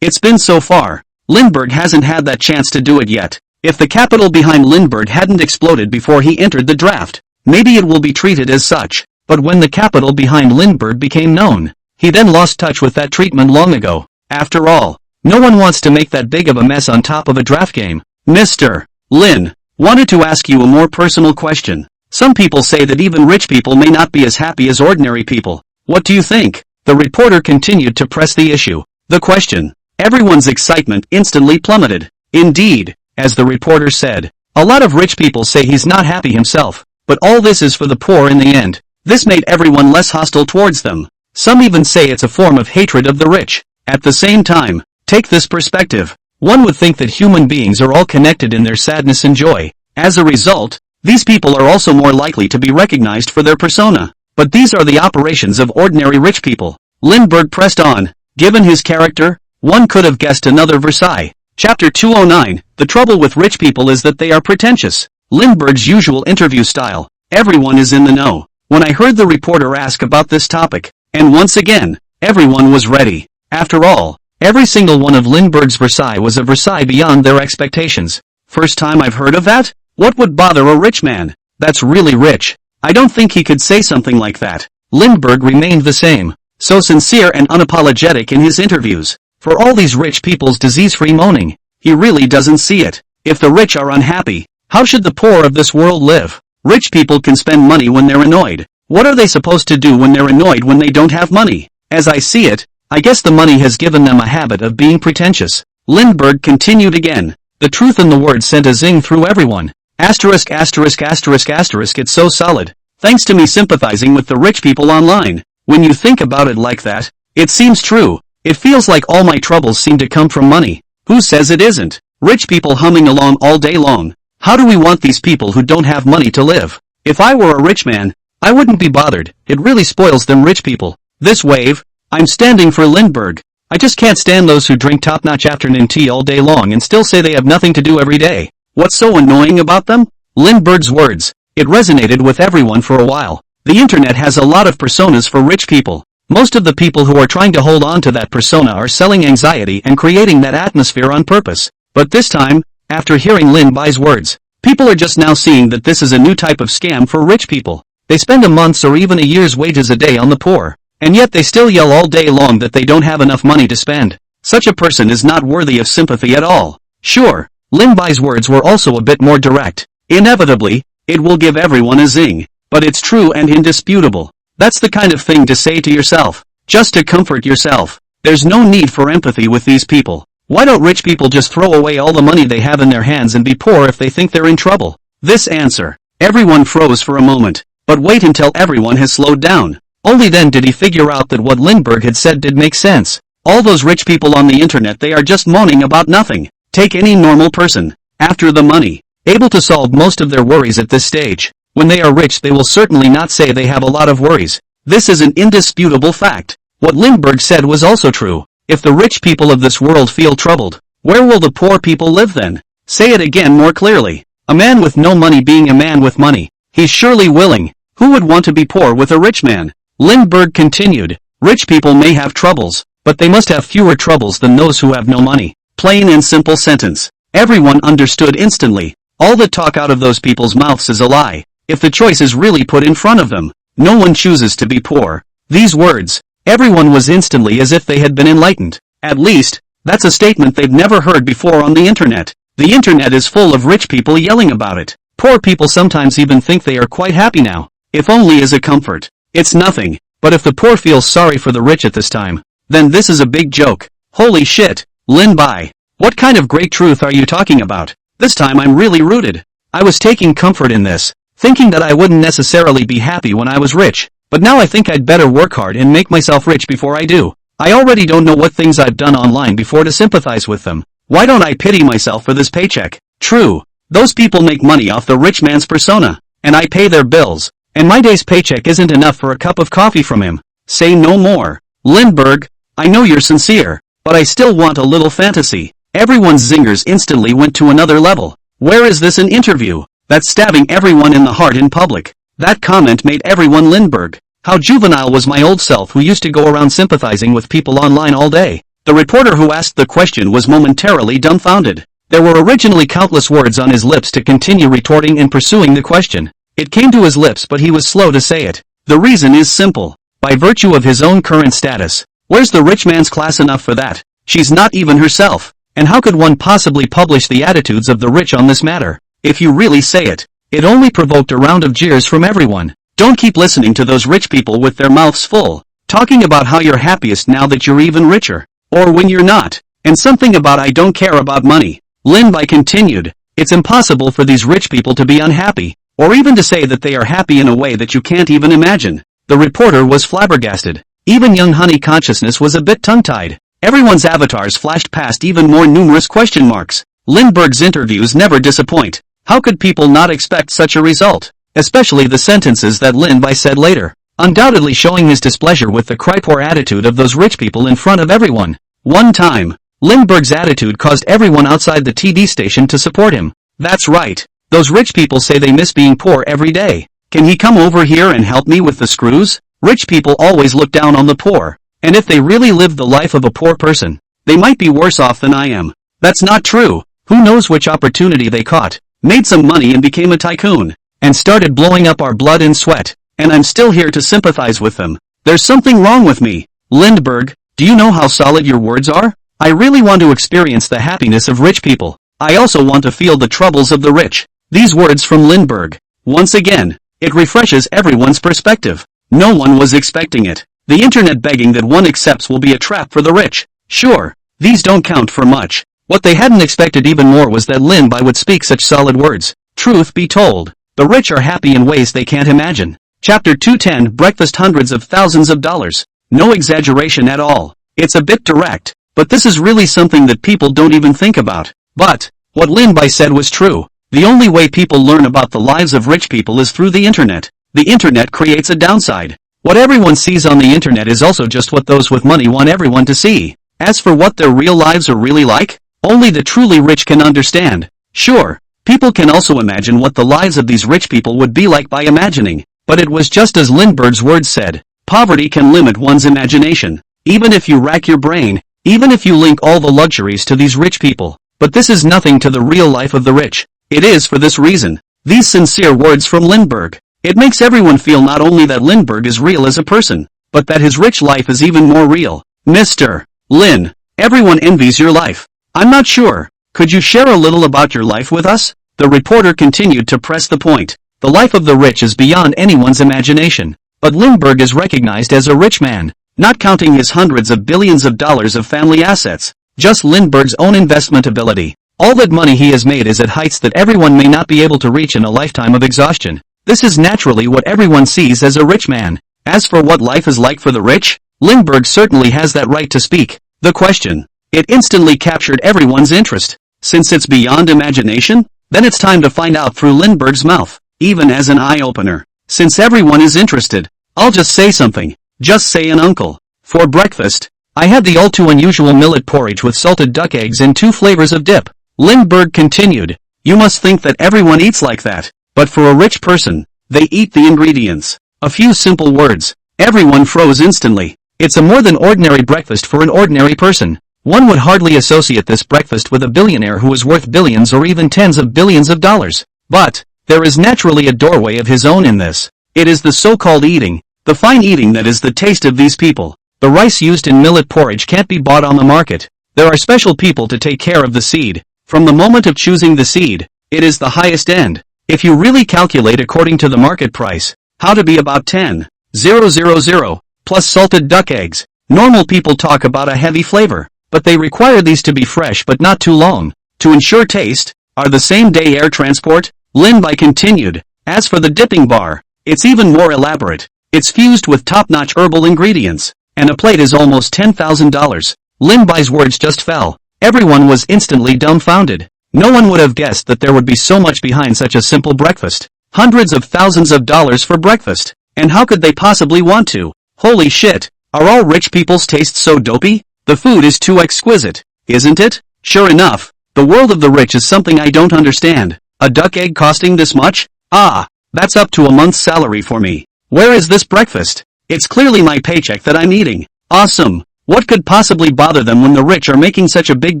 It's been so far. Lindbergh hasn't had that chance to do it yet. If the capital behind Lindbergh hadn't exploded before he entered the draft, maybe it will be treated as such. But when the capital behind Lindbergh became known, he then lost touch with that treatment long ago. After all, no one wants to make that big of a mess on top of a draft game. Mr. Lin, wanted to ask you a more personal question. Some people say that even rich people may not be as happy as ordinary people. What do you think? The reporter continued to press the issue. The question. Everyone's excitement instantly plummeted. Indeed, as the reporter said, a lot of rich people say he's not happy himself, but all this is for the poor in the end. This made everyone less hostile towards them. Some even say it's a form of hatred of the rich. At the same time, take this perspective. One would think that human beings are all connected in their sadness and joy. As a result, these people are also more likely to be recognized for their persona. But these are the operations of ordinary rich people. Lindbergh pressed on. Given his character, one could have guessed another Versailles. Chapter 209. The trouble with rich people is that they are pretentious. Lindbergh's usual interview style. Everyone is in the know. When I heard the reporter ask about this topic, and once again, everyone was ready. After all, every single one of Lindbergh's Versailles was a Versailles beyond their expectations. First time I've heard of that? What would bother a rich man? That's really rich. I don't think he could say something like that. Lindbergh remained the same. So sincere and unapologetic in his interviews. For all these rich people's disease-free moaning, he really doesn't see it. If the rich are unhappy, how should the poor of this world live? Rich people can spend money when they're annoyed. What are they supposed to do when they're annoyed when they don't have money? As I see it, I guess the money has given them a habit of being pretentious. Lindbergh continued again. The truth in the word sent a zing through everyone. Asterisk asterisk asterisk asterisk, it's so solid. Thanks to me sympathizing with the rich people online. When you think about it like that, it seems true. It feels like all my troubles seem to come from money. Who says it isn't? Rich people humming along all day long. How do we want these people who don't have money to live? If I were a rich man, I wouldn't be bothered. It really spoils them rich people. This wave, I'm standing for Lindbergh. I just can't stand those who drink top-notch afternoon tea all day long and still say they have nothing to do every day. What's so annoying about them? Lindbergh's words. It resonated with everyone for a while. The internet has a lot of personas for rich people. Most of the people who are trying to hold on to that persona are selling anxiety and creating that atmosphere on purpose. But this time, after hearing Lindbergh's words, people are just now seeing that this is a new type of scam for rich people. They spend a month's or even a year's wages a day on the poor, and yet they still yell all day long that they don't have enough money to spend. Such a person is not worthy of sympathy at all. Sure, Lindbergh's words were also a bit more direct. Inevitably, it will give everyone a zing, but it's true and indisputable. That's the kind of thing to say to yourself, just to comfort yourself. There's no need for empathy with these people. Why don't rich people just throw away all the money they have in their hands and be poor if they think they're in trouble? This answer. Everyone froze for a moment, but wait until everyone has slowed down. Only then did he figure out that what Lindbergh had said did make sense. All those rich people on the internet, they are just moaning about nothing. Take any normal person. After the money, able to solve most of their worries at this stage. When they are rich, they will certainly not say they have a lot of worries. This is an indisputable fact. What Lindbergh said was also true. If the rich people of this world feel troubled, where will the poor people live then? Say it again more clearly. A man with no money being a man with money. He's surely willing. Who would want to be poor with a rich man? Lindbergh continued. Rich people may have troubles, but they must have fewer troubles than those who have no money. Plain and simple sentence. Everyone understood instantly. All the talk out of those people's mouths is a lie. If the choice is really put in front of them, no one chooses to be poor. These words, everyone was instantly as if they had been enlightened. At least, that's a statement they've never heard before on the internet. The internet is full of rich people yelling about it. Poor people sometimes even think they are quite happy now, if only as a comfort. It's nothing, but if the poor feels sorry for the rich at this time, then this is a big joke. Holy shit, Lindbergh. What kind of great truth are you talking about? This time I'm really rooted. I was taking comfort in this, thinking that I wouldn't necessarily be happy when I was rich, but now I think I'd better work hard and make myself rich before I do. I already don't know what things I've done online before to sympathize with them. Why don't I pity myself for this paycheck? True, those people make money off the rich man's persona, and I pay their bills, and my day's paycheck isn't enough for a cup of coffee from him. Say no more. Lindbergh, I know you're sincere, but I still want a little fantasy. Everyone's zingers instantly went to another level. Where is this an interview? That's stabbing everyone in the heart in public. That comment made everyone Lindbergh. How juvenile was my old self who used to go around sympathizing with people online all day. The reporter who asked the question was momentarily dumbfounded. There were originally countless words on his lips to continue retorting and pursuing the question. It came to his lips, but he was slow to say it. The reason is simple. By virtue of his own current status. Where's the rich man's class enough for that? She's not even herself. And how could one possibly publish the attitudes of the rich on this matter? If you really say it, it only provoked a round of jeers from everyone. Don't keep listening to those rich people with their mouths full, talking about how you're happiest now that you're even richer, or when you're not, and something about I don't care about money. Lindbergh continued, it's impossible for these rich people to be unhappy, or even to say that they are happy in a way that you can't even imagine. The reporter was flabbergasted. Even young honey consciousness was a bit tongue-tied. Everyone's avatars flashed past even more numerous question marks. Lindbergh's interviews never disappoint. How could people not expect such a result? Especially the sentences that Lindbergh said later, undoubtedly showing his displeasure with the cry-poor attitude of those rich people in front of everyone. One time, Lindbergh's attitude caused everyone outside the TV station to support him. That's right. Those rich people say they miss being poor every day. Can he come over here and help me with the screws? Rich people always look down on the poor. And if they really lived the life of a poor person, they might be worse off than I am. That's not true. Who knows which opportunity they caught, made some money and became a tycoon, and started blowing up our blood and sweat, and I'm still here to sympathize with them. There's something wrong with me. Lindbergh, do you know how solid your words are? I really want to experience the happiness of rich people. I also want to feel the troubles of the rich. These words from Lindbergh. Once again, it refreshes everyone's perspective. No one was expecting it. The internet begging that one accepts will be a trap for the rich. Sure, these don't count for much. What they hadn't expected even more was that Lindbergh would speak such solid words. Truth be told, the rich are happy in ways they can't imagine. Chapter 210 Breakfast Hundreds of Thousands of Dollars. No exaggeration at all. It's a bit direct, but this is really something that people don't even think about. But, what Lindbergh said was true. The only way people learn about the lives of rich people is through the internet. The internet creates a downside. What everyone sees on the internet is also just what those with money want everyone to see. As for what their real lives are really like, only the truly rich can understand. Sure, people can also imagine what the lives of these rich people would be like by imagining. But it was just as Lindbergh's words said. Poverty can limit one's imagination. Even if you rack your brain, even if you link all the luxuries to these rich people. But this is nothing to the real life of the rich. It is for this reason. These sincere words from Lindbergh. It makes everyone feel not only that Lindbergh is real as a person, but that his rich life is even more real. Mr. Lin, everyone envies your life. I'm not sure. Could you share a little about your life with us? The reporter continued to press the point. The life of the rich is beyond anyone's imagination. But Lindbergh is recognized as a rich man, not counting his hundreds of billions of dollars of family assets. Just Lindbergh's own investment ability. All that money he has made is at heights that everyone may not be able to reach in a lifetime of exhaustion. This is naturally what everyone sees as a rich man. As for what life is like for the rich, Lindbergh certainly has that right to speak. The question. It instantly captured everyone's interest. Since it's beyond imagination, then it's time to find out through Lindbergh's mouth. Even as an eye-opener. Since everyone is interested, I'll just say something. Just say an uncle. For breakfast, I had the all-too-unusual millet porridge with salted duck eggs and 2 flavors of dip. Lindbergh continued. You must think that everyone eats like that. But for a rich person, they eat the ingredients. A few simple words. Everyone froze instantly. It's a more than ordinary breakfast for an ordinary person. One would hardly associate this breakfast with a billionaire who is worth billions or even tens of billions of dollars. But, there is naturally a doorway of his own in this. It is the so-called eating, the fine eating that is the taste of these people. The rice used in millet porridge can't be bought on the market. There are special people to take care of the seed. From the moment of choosing the seed, it is the highest end. If you really calculate according to the market price, how to be about 10,000 plus salted duck eggs. Normal people talk about a heavy flavor, but they require these to be fresh but not too long. To ensure taste, are the same-day air transport? Lindbergh continued. As for the dipping bar, it's even more elaborate. It's fused with top-notch herbal ingredients, and a plate is almost $10,000. Lindbergh's words just fell. Everyone was instantly dumbfounded. No one would have guessed that there would be so much behind such a simple breakfast. Hundreds of thousands of dollars for breakfast. And how could they possibly want to? Holy shit. Are all rich people's tastes so dopey? The food is too exquisite, isn't it? Sure enough, the world of the rich is something I don't understand. A duck egg costing this much? Ah, that's up to a month's salary for me. Where is this breakfast? It's clearly my paycheck that I'm eating. Awesome. What could possibly bother them when the rich are making such a big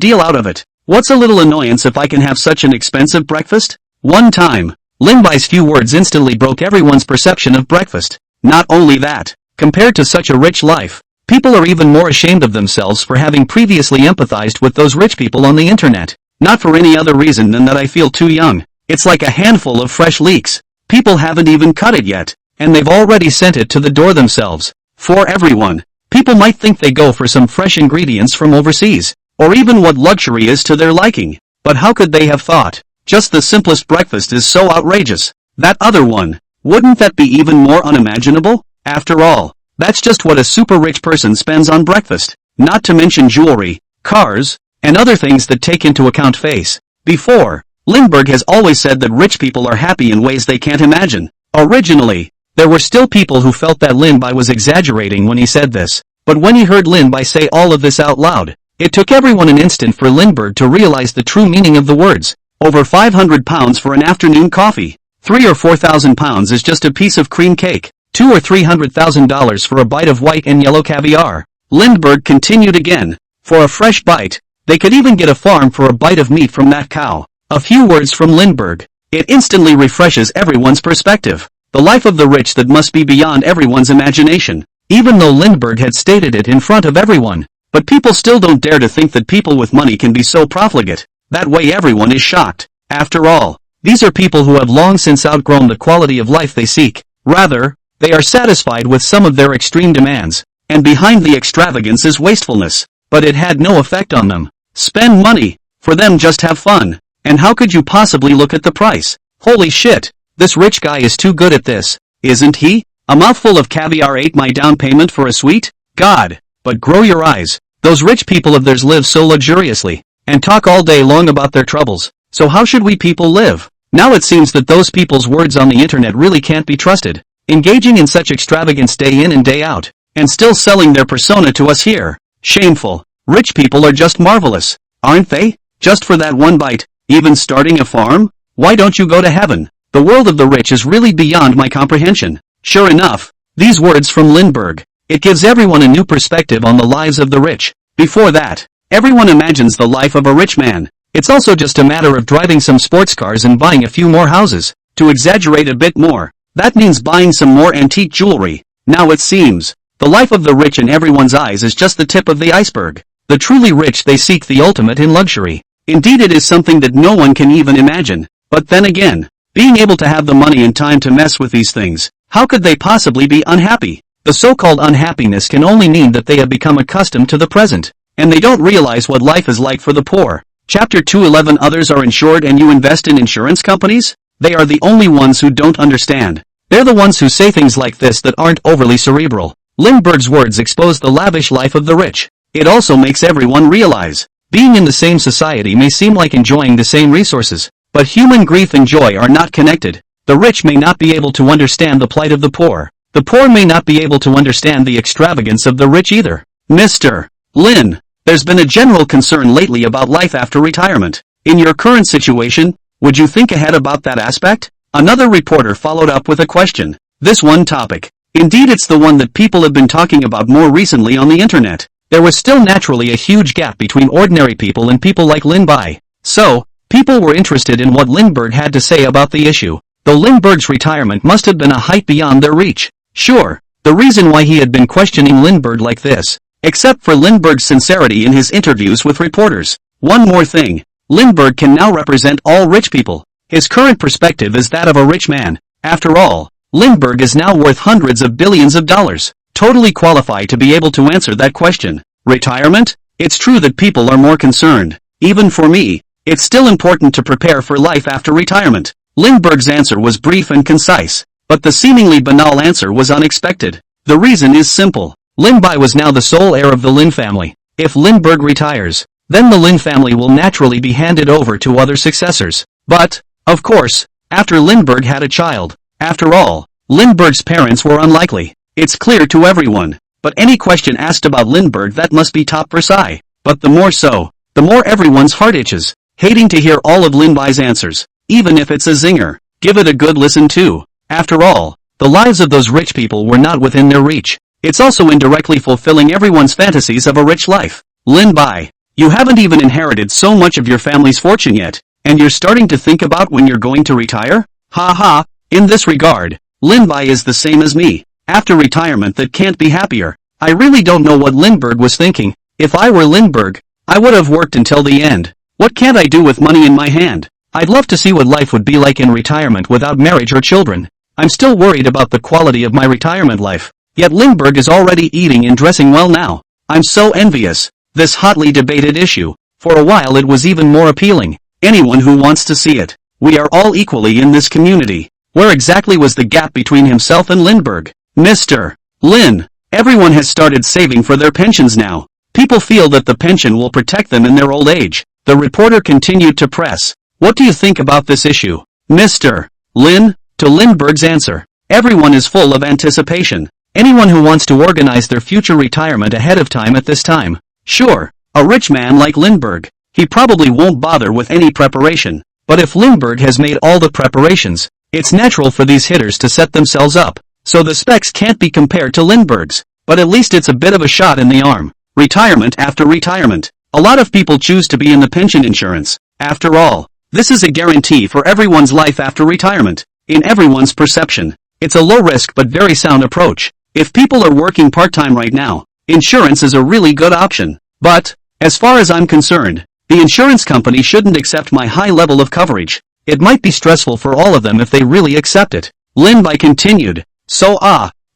deal out of it? What's a little annoyance if I can have such an expensive breakfast? One time, Lindbergh's few words instantly broke everyone's perception of breakfast. Not only that, compared to such a rich life, people are even more ashamed of themselves for having previously empathized with those rich people on the internet. Not for any other reason than that I feel too young. It's like a handful of fresh leeks. People haven't even cut it yet, and they've already sent it to the door themselves. For everyone, people might think they go for some fresh ingredients from overseas, or even what luxury is to their liking. But how could they have thought? Just the simplest breakfast is so outrageous. That other one, wouldn't that be even more unimaginable? After all, that's just what a super rich person spends on breakfast. Not to mention jewelry, cars, and other things that take into account face. Before, Lindbergh has always said that rich people are happy in ways they can't imagine. Originally, there were still people who felt that Lindbergh was exaggerating when he said this. But when he heard Lindbergh say all of this out loud, it took everyone an instant for Lindbergh to realize the true meaning of the words. Over £500 for an afternoon coffee. £3,000 or £4,000 is just a piece of cream cake. $200,000 or $300,000 for a bite of white and yellow caviar. Lindbergh continued again. For a fresh bite, they could even get a farm for a bite of meat from that cow. A few words from Lindbergh. It instantly refreshes everyone's perspective. The life of the rich that must be beyond everyone's imagination. even though Lindbergh had stated it in front of everyone. But people still don't dare to think that people with money can be so profligate. That way everyone is shocked. After all, these are people who have long since outgrown the quality of life they seek. Rather, they are satisfied with some of their extreme demands. And behind the extravagance is wastefulness. But it had no effect on them. Spend money. For them, just have fun. And how could you possibly look at the price? Holy shit. This rich guy is too good at this, isn't he? A mouthful of caviar ate my down payment for a suite? God. But grow your eyes. Those rich people of theirs live so luxuriously, and talk all day long about their troubles. So how should we people live? Now it seems that those people's words on the internet really can't be trusted. Engaging in such extravagance day in and day out, and still selling their persona to us here. Shameful. Rich people are just marvelous, aren't they? Just for that one bite, even starting a farm? Why don't you go to heaven? The world of the rich is really beyond my comprehension. Sure enough, these words from Lindbergh. It gives everyone a new perspective on the lives of the rich. Before that, everyone imagines the life of a rich man. It's also just a matter of driving some sports cars and buying a few more houses. To exaggerate a bit more, that means buying some more antique jewelry. Now it seems, the life of the rich in everyone's eyes is just the tip of the iceberg. The truly rich, they seek the ultimate in luxury. Indeed, it is something that no one can even imagine. But then again, being able to have the money and time to mess with these things, how could they possibly be unhappy? The so-called unhappiness can only mean that they have become accustomed to the present, and they don't realize what life is like for the poor. Chapter 211. Others are insured and you invest in insurance companies? They are the only ones who don't understand. They're the ones who say things like this that aren't overly cerebral. Lindbergh's words expose the lavish life of the rich. It also makes everyone realize, being in the same society may seem like enjoying the same resources, but human grief and joy are not connected. The rich may not be able to understand the plight of the poor. The poor may not be able to understand the extravagance of the rich either. Mr. Lin, there's been a general concern lately about life after retirement. In your current situation, would you think ahead about that aspect? Another reporter followed up with a question. This one topic. Indeed, it's the one that people have been talking about more recently on the internet. There was still naturally a huge gap between ordinary people and people like Lin Bai. So, people were interested in what Lindbergh had to say about the issue. Though Lindbergh's retirement must have been a height beyond their reach. Sure, the reason why he had been questioning Lindbergh like this, except for Lindbergh's sincerity in his interviews with reporters. One more thing, Lindbergh can now represent all rich people. His current perspective is that of a rich man. After all, Lindbergh is now worth hundreds of billions of dollars, totally qualified to be able to answer that question. Retirement? It's true that people are more concerned. Even for me, it's still important to prepare for life after retirement. Lindbergh's answer was brief and concise, but the seemingly banal answer was unexpected. The reason is simple. Lin Bai was now the sole heir of the Lin family. If Lindbergh retires, then the Lin family will naturally be handed over to other successors. But, of course, after Lindbergh had a child. After all, Lindbergh's parents were unlikely. It's clear to everyone. But any question asked about Lindbergh, that must be top precise. But the more so, the more everyone's heart itches, hating to hear all of Lin Bai's answers. Even if it's a zinger, give it a good listen too. After all, the lives of those rich people were not within their reach. It's also indirectly fulfilling everyone's fantasies of a rich life. Lin Bai, you haven't even inherited so much of your family's fortune yet, and you're starting to think about when you're going to retire? Ha ha, in this regard, Lin Bai is the same as me. After retirement, that can't be happier. I really don't know what Lindbergh was thinking. If I were Lindbergh, I would have worked until the end. What can't I do with money in my hand? I'd love to see what life would be like in retirement without marriage or children. I'm still worried about the quality of my retirement life. Yet Lindbergh is already eating and dressing well now. I'm so envious. This hotly debated issue. For a while it was even more appealing. Anyone who wants to see it. We are all equally in this community. Where exactly was the gap between himself and Lindbergh? Mr. Lin, everyone has started saving for their pensions now. People feel that the pension will protect them in their old age. The reporter continued to press. What do you think about this issue? Mr. Lin, to Lindbergh's answer. Everyone is full of anticipation. Anyone who wants to organize their future retirement ahead of time at this time. Sure, a rich man like Lindbergh, he probably won't bother with any preparation. But if Lindbergh has made all the preparations, it's natural for these hitters to set themselves up. So the specs can't be compared to Lindbergh's. But at least it's a bit of a shot in the arm. Retirement after retirement. A lot of people choose to be in the pension insurance. After all, this is a guarantee for everyone's life after retirement. In everyone's perception, it's a low-risk but very sound approach. If people are working part-time right now, insurance is a really good option. But, as far as I'm concerned, the insurance company shouldn't accept my high level of coverage. It might be stressful for all of them if they really accept it. Lin Bai continued. So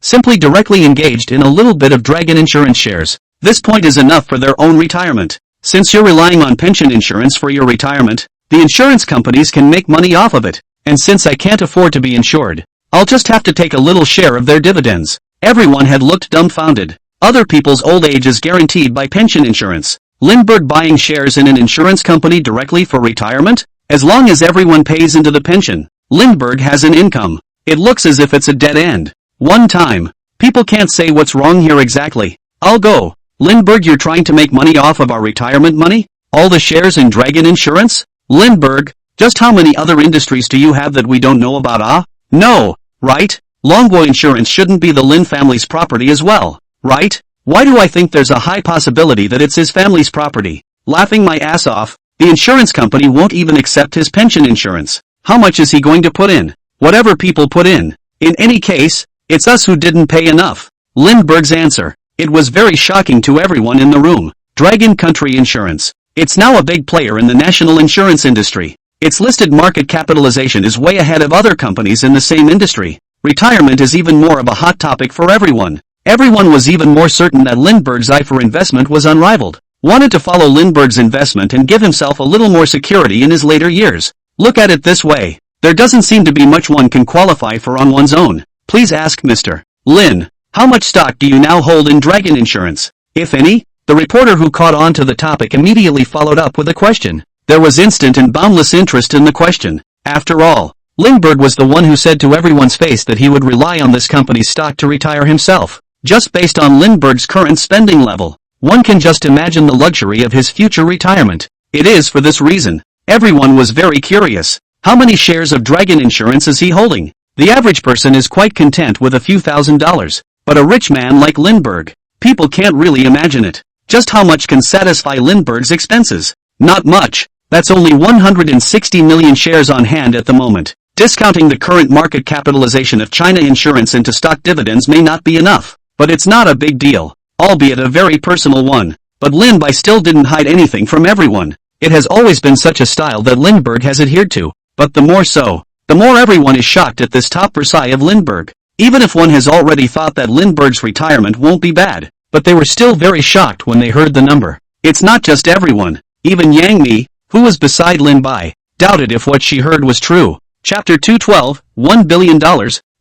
simply directly engaged in a little bit of dragon insurance shares. This point is enough for their own retirement. Since you're relying on pension insurance for your retirement, the insurance companies can make money off of it. And since I can't afford to be insured, I'll just have to take a little share of their dividends. Everyone had looked dumbfounded. Other people's old age is guaranteed by pension insurance. Lindbergh buying shares in an insurance company directly for retirement? As long as everyone pays into the pension, Lindbergh has an income. It looks as if it's a dead end. One time. People can't say what's wrong here exactly. I'll go. Lindbergh, you're trying to make money off of our retirement money? All the shares in Dragon Insurance? Lindbergh, just how many other industries do you have that we don't know about? No, right? Longboy Insurance shouldn't be the Lin family's property as well, right? Why do I think there's a high possibility that it's his family's property? Laughing my ass off, the insurance company won't even accept his pension insurance. How much is he going to put in? Whatever people put in. In any case, it's us who didn't pay enough. Lindbergh's answer. It was very shocking to everyone in the room. Dragon Country Insurance. It's now a big player in the national insurance industry. Its listed market capitalization is way ahead of other companies in the same industry. Retirement is even more of a hot topic for everyone. Everyone was even more certain that Lindbergh's eye for investment was unrivaled. Wanted to follow Lindbergh's investment and give himself a little more security in his later years. Look at it this way. There doesn't seem to be much one can qualify for on one's own. Please ask Mr. Lin, how much stock do you now hold in Dragon Insurance, if any? The reporter who caught on to the topic immediately followed up with a question. There was instant and boundless interest in the question. After all, Lindbergh was the one who said to everyone's face that he would rely on this company's stock to retire himself. Just based on Lindbergh's current spending level, one can just imagine the luxury of his future retirement. It is for this reason. Everyone was very curious. How many shares of Dragon Insurance is he holding? The average person is quite content with a few $1,000s. But a rich man like Lindbergh, people can't really imagine it. Just how much can satisfy Lindbergh's expenses? Not much. That's only 160 million shares on hand at the moment. Discounting the current market capitalization of China Insurance into stock dividends may not be enough. But it's not a big deal, albeit a very personal one. But Lin Bai still didn't hide anything from everyone. It has always been such a style that Lindbergh has adhered to. But the more so, the more everyone is shocked at this top precise of Lindbergh. Even if one has already thought that Lindbergh's retirement won't be bad, but they were still very shocked when they heard the number. It's not just everyone. Even Yang Mi, who was beside Lin Bai, doubted if what she heard was true. Chapter 212, $1 billion.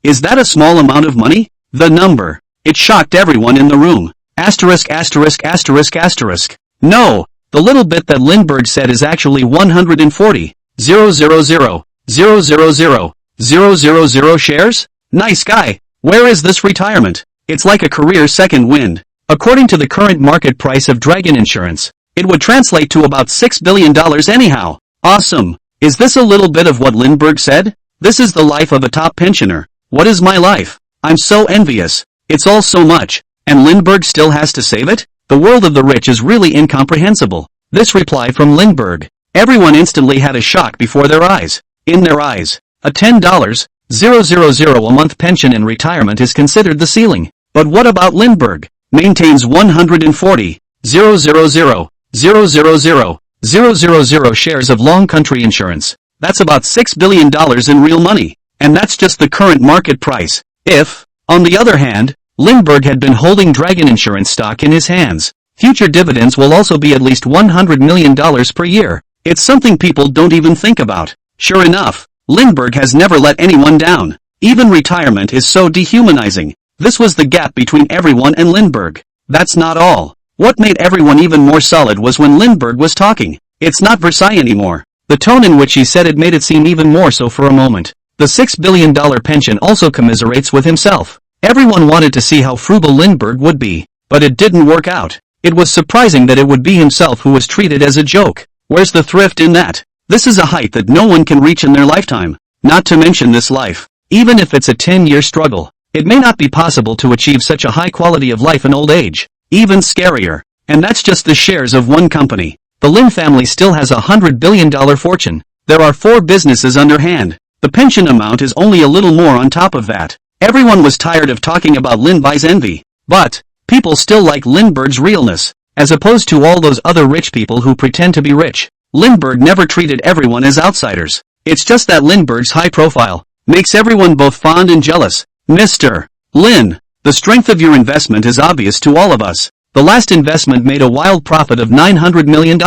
Is that a small amount of money? The number. It shocked everyone in the room. Asterisk asterisk asterisk asterisk. No, the little bit that Lindbergh said is actually 140,000,000 shares? Nice guy. Where is this retirement? It's like a career second wind. According to the current market price of Dragon Insurance, it would translate to about $6 billion anyhow. Awesome. Is this a little bit of what Lindbergh said? This is the life of a top pensioner. What is my life? I'm so envious. It's all so much. And Lindbergh still has to save it? The world of the rich is really incomprehensible. This reply from Lindbergh. Everyone instantly had a shock before their eyes. In their eyes, a $10,000 a month pension in retirement is considered the ceiling. But what about Lindbergh? Maintains 140,000,000 shares of Long Country Insurance. That's about $6 billion in real money. And that's just the current market price. If, on the other hand, Lindbergh had been holding Dragon Insurance stock in his hands, future dividends will also be at least $100 million per year. It's something people don't even think about. Sure enough, Lindbergh has never let anyone down. Even retirement is so dehumanizing. This was the gap between everyone and Lindbergh. That's not all. What made everyone even more solid was when Lindbergh was talking. It's not Versailles anymore. The tone in which he said it made it seem even more so for a moment. The $6 billion pension also commiserates with himself. Everyone wanted to see how frugal Lindbergh would be, but it didn't work out. It was surprising that it would be himself who was treated as a joke. Where's the thrift in that? This is a height that no one can reach in their lifetime. Not to mention this life. Even if it's a 10-year struggle, it may not be possible to achieve such a high quality of life in old age. Even scarier. And that's just the shares of one company. The Lin family still has a $100 billion fortune. There are 4 businesses underhand. The pension amount is only a little more on top of that. Everyone was tired of talking about Lin Bai's envy. But people still like Lindbergh's realness. As opposed to all those other rich people who pretend to be rich, Lindbergh never treated everyone as outsiders. It's just that Lindbergh's high profile makes everyone both fond and jealous. Mr. Lin, the strength of your investment is obvious to all of us. The last investment made a wild profit of $900 million.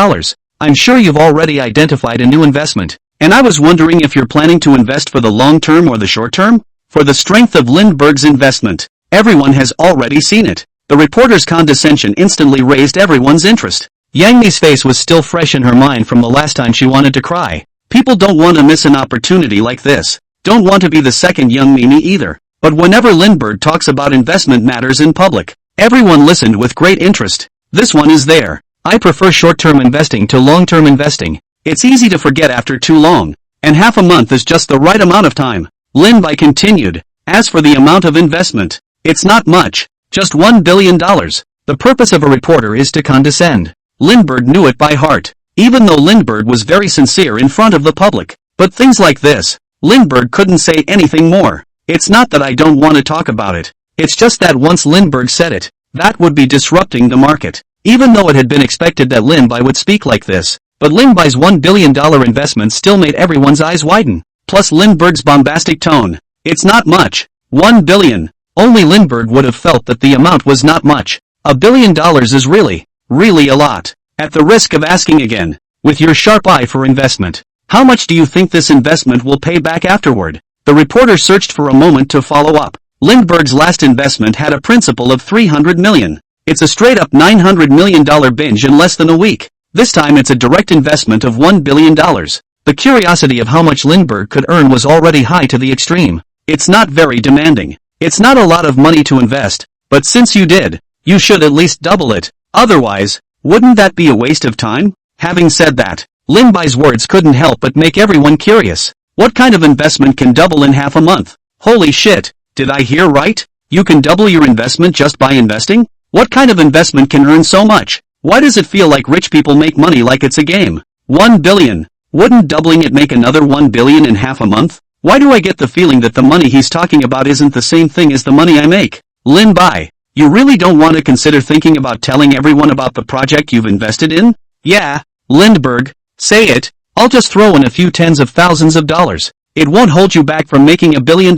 I'm sure you've already identified a new investment, and I was wondering if you're planning to invest for the long term or the short term? For the strength of Lindbergh's investment, everyone has already seen it. The reporter's condescension instantly raised everyone's interest. Yang Mi's face was still fresh in her mind from the last time she wanted to cry. People don't want to miss an opportunity like this. Don't want to be the second Young Mimi either. But whenever Lindbergh talks about investment matters in public, everyone listened with great interest. This one is there. I prefer short-term investing to long-term investing. It's easy to forget after too long. And half a month is just the right amount of time. Lin Bai continued. As for the amount of investment, it's not much. Just $1 billion. The purpose of a reporter is to condescend. Lindbergh knew it by heart, even though Lindbergh was very sincere in front of the public. But things like this, Lindbergh couldn't say anything more. It's not that I don't want to talk about it. It's just that once Lindbergh said it, that would be disrupting the market. Even though it had been expected that Lin Bai would speak like this, but Lin Bai's $1 billion investment still made everyone's eyes widen. Plus Lindbergh's bombastic tone. It's not much. $1 billion. Only Lindbergh would have felt that the amount was not much. $1 billion is really a lot. At the risk of asking again, with your sharp eye for investment, how much do you think this investment will pay back afterward? The reporter searched for a moment to follow up. Lindbergh's last investment had a principal of $300 million. It's a straight-up $900 million binge in less than a week. This time it's a direct investment of $1 billion. The curiosity of how much Lindbergh could earn was already high to the extreme. It's not very demanding. It's not a lot of money to invest, but since you did, you should at least double it. Otherwise, wouldn't that be a waste of time? Having said that, Lin Bai's words couldn't help but make everyone curious. What kind of investment can double in half a month? Holy shit, did I hear right? You can double your investment just by investing? What kind of investment can earn so much? Why does it feel like rich people make money like it's a game? $1 billion. Wouldn't doubling it make another $1 billion in half a month? Why do I get the feeling that the money he's talking about isn't the same thing as the money I make? Lin Bai, you really don't want to consider thinking about telling everyone about the project you've invested in? Yeah, Lindbergh, say it. I'll just throw in a few tens of thousands of dollars. It won't hold you back from making $1 billion.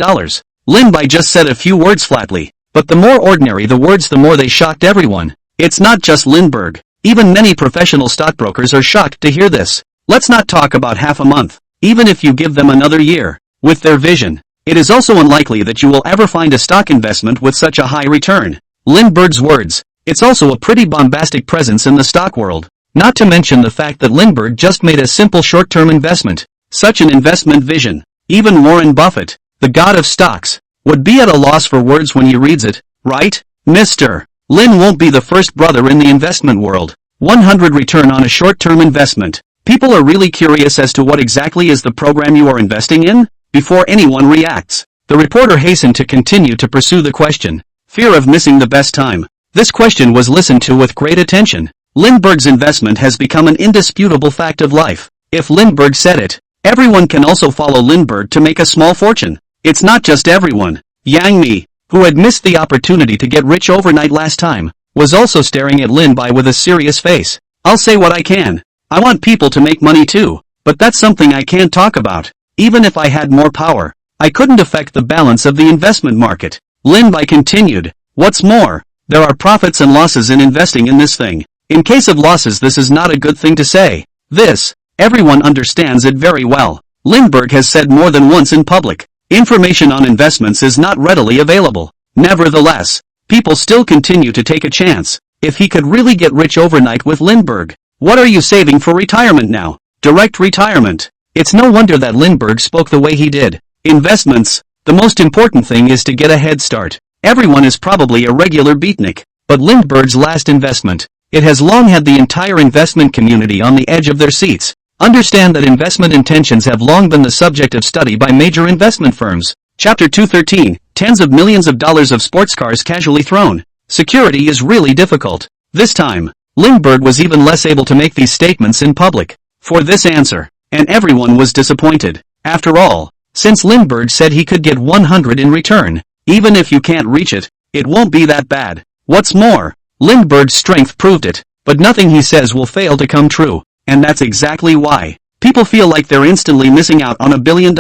Lin Bai just said a few words flatly, but the more ordinary the words the more they shocked everyone. It's not just Lindbergh. Even many professional stockbrokers are shocked to hear this. Let's not talk about half a month. Even if you give them another year, with their vision, it is also unlikely that you will ever find a stock investment with such a high return. Lindbergh's words. It's also a pretty bombastic presence in the stock world. Not to mention the fact that Lindbergh just made a simple short-term investment. Such an investment vision. Even Warren Buffett, the god of stocks, would be at a loss for words when he reads it, right? Mr. Lin won't be the first brother in the investment world. 100 return on a short-term investment. People are really curious as to what exactly is the program you are investing in? Before anyone reacts, the reporter hastened to continue to pursue the question. Fear of missing the best time. This question was listened to with great attention. Lindbergh's investment has become an indisputable fact of life. If Lindbergh said it, everyone can also follow Lindbergh to make a small fortune. It's not just everyone. Yang Mi, who had missed the opportunity to get rich overnight last time, was also staring at Lin Bai with a serious face. I'll say what I can. I want people to make money too, but that's something I can't talk about. Even if I had more power, I couldn't affect the balance of the investment market. Lin Bai continued. What's more, there are profits and losses in investing in this thing. In case of losses, this is not a good thing to say. This, everyone understands it very well. Lindbergh has said more than once in public. Information on investments is not readily available. Nevertheless, people still continue to take a chance. If he could really get rich overnight with Lindbergh, what are you saving for retirement now? Direct retirement. It's no wonder that Lindbergh spoke the way he did. Investments. The most important thing is to get a head start. Everyone is probably a regular beatnik, but Lindbergh's last investment, it has long had the entire investment community on the edge of their seats. Understand that investment intentions have long been the subject of study by major investment firms. Chapter 213, Tens of millions of dollars of sports cars casually thrown. Security is really difficult. This time, Lindbergh was even less able to make these statements in public. For this answer, and everyone was disappointed. After all, since Lindbergh said he could get 100 in return, Even if you can't reach it, it won't be that bad. What's more, Lindbergh's strength proved it, but nothing he says will fail to come true, and that's exactly why people feel like they're instantly missing out on $1 billion.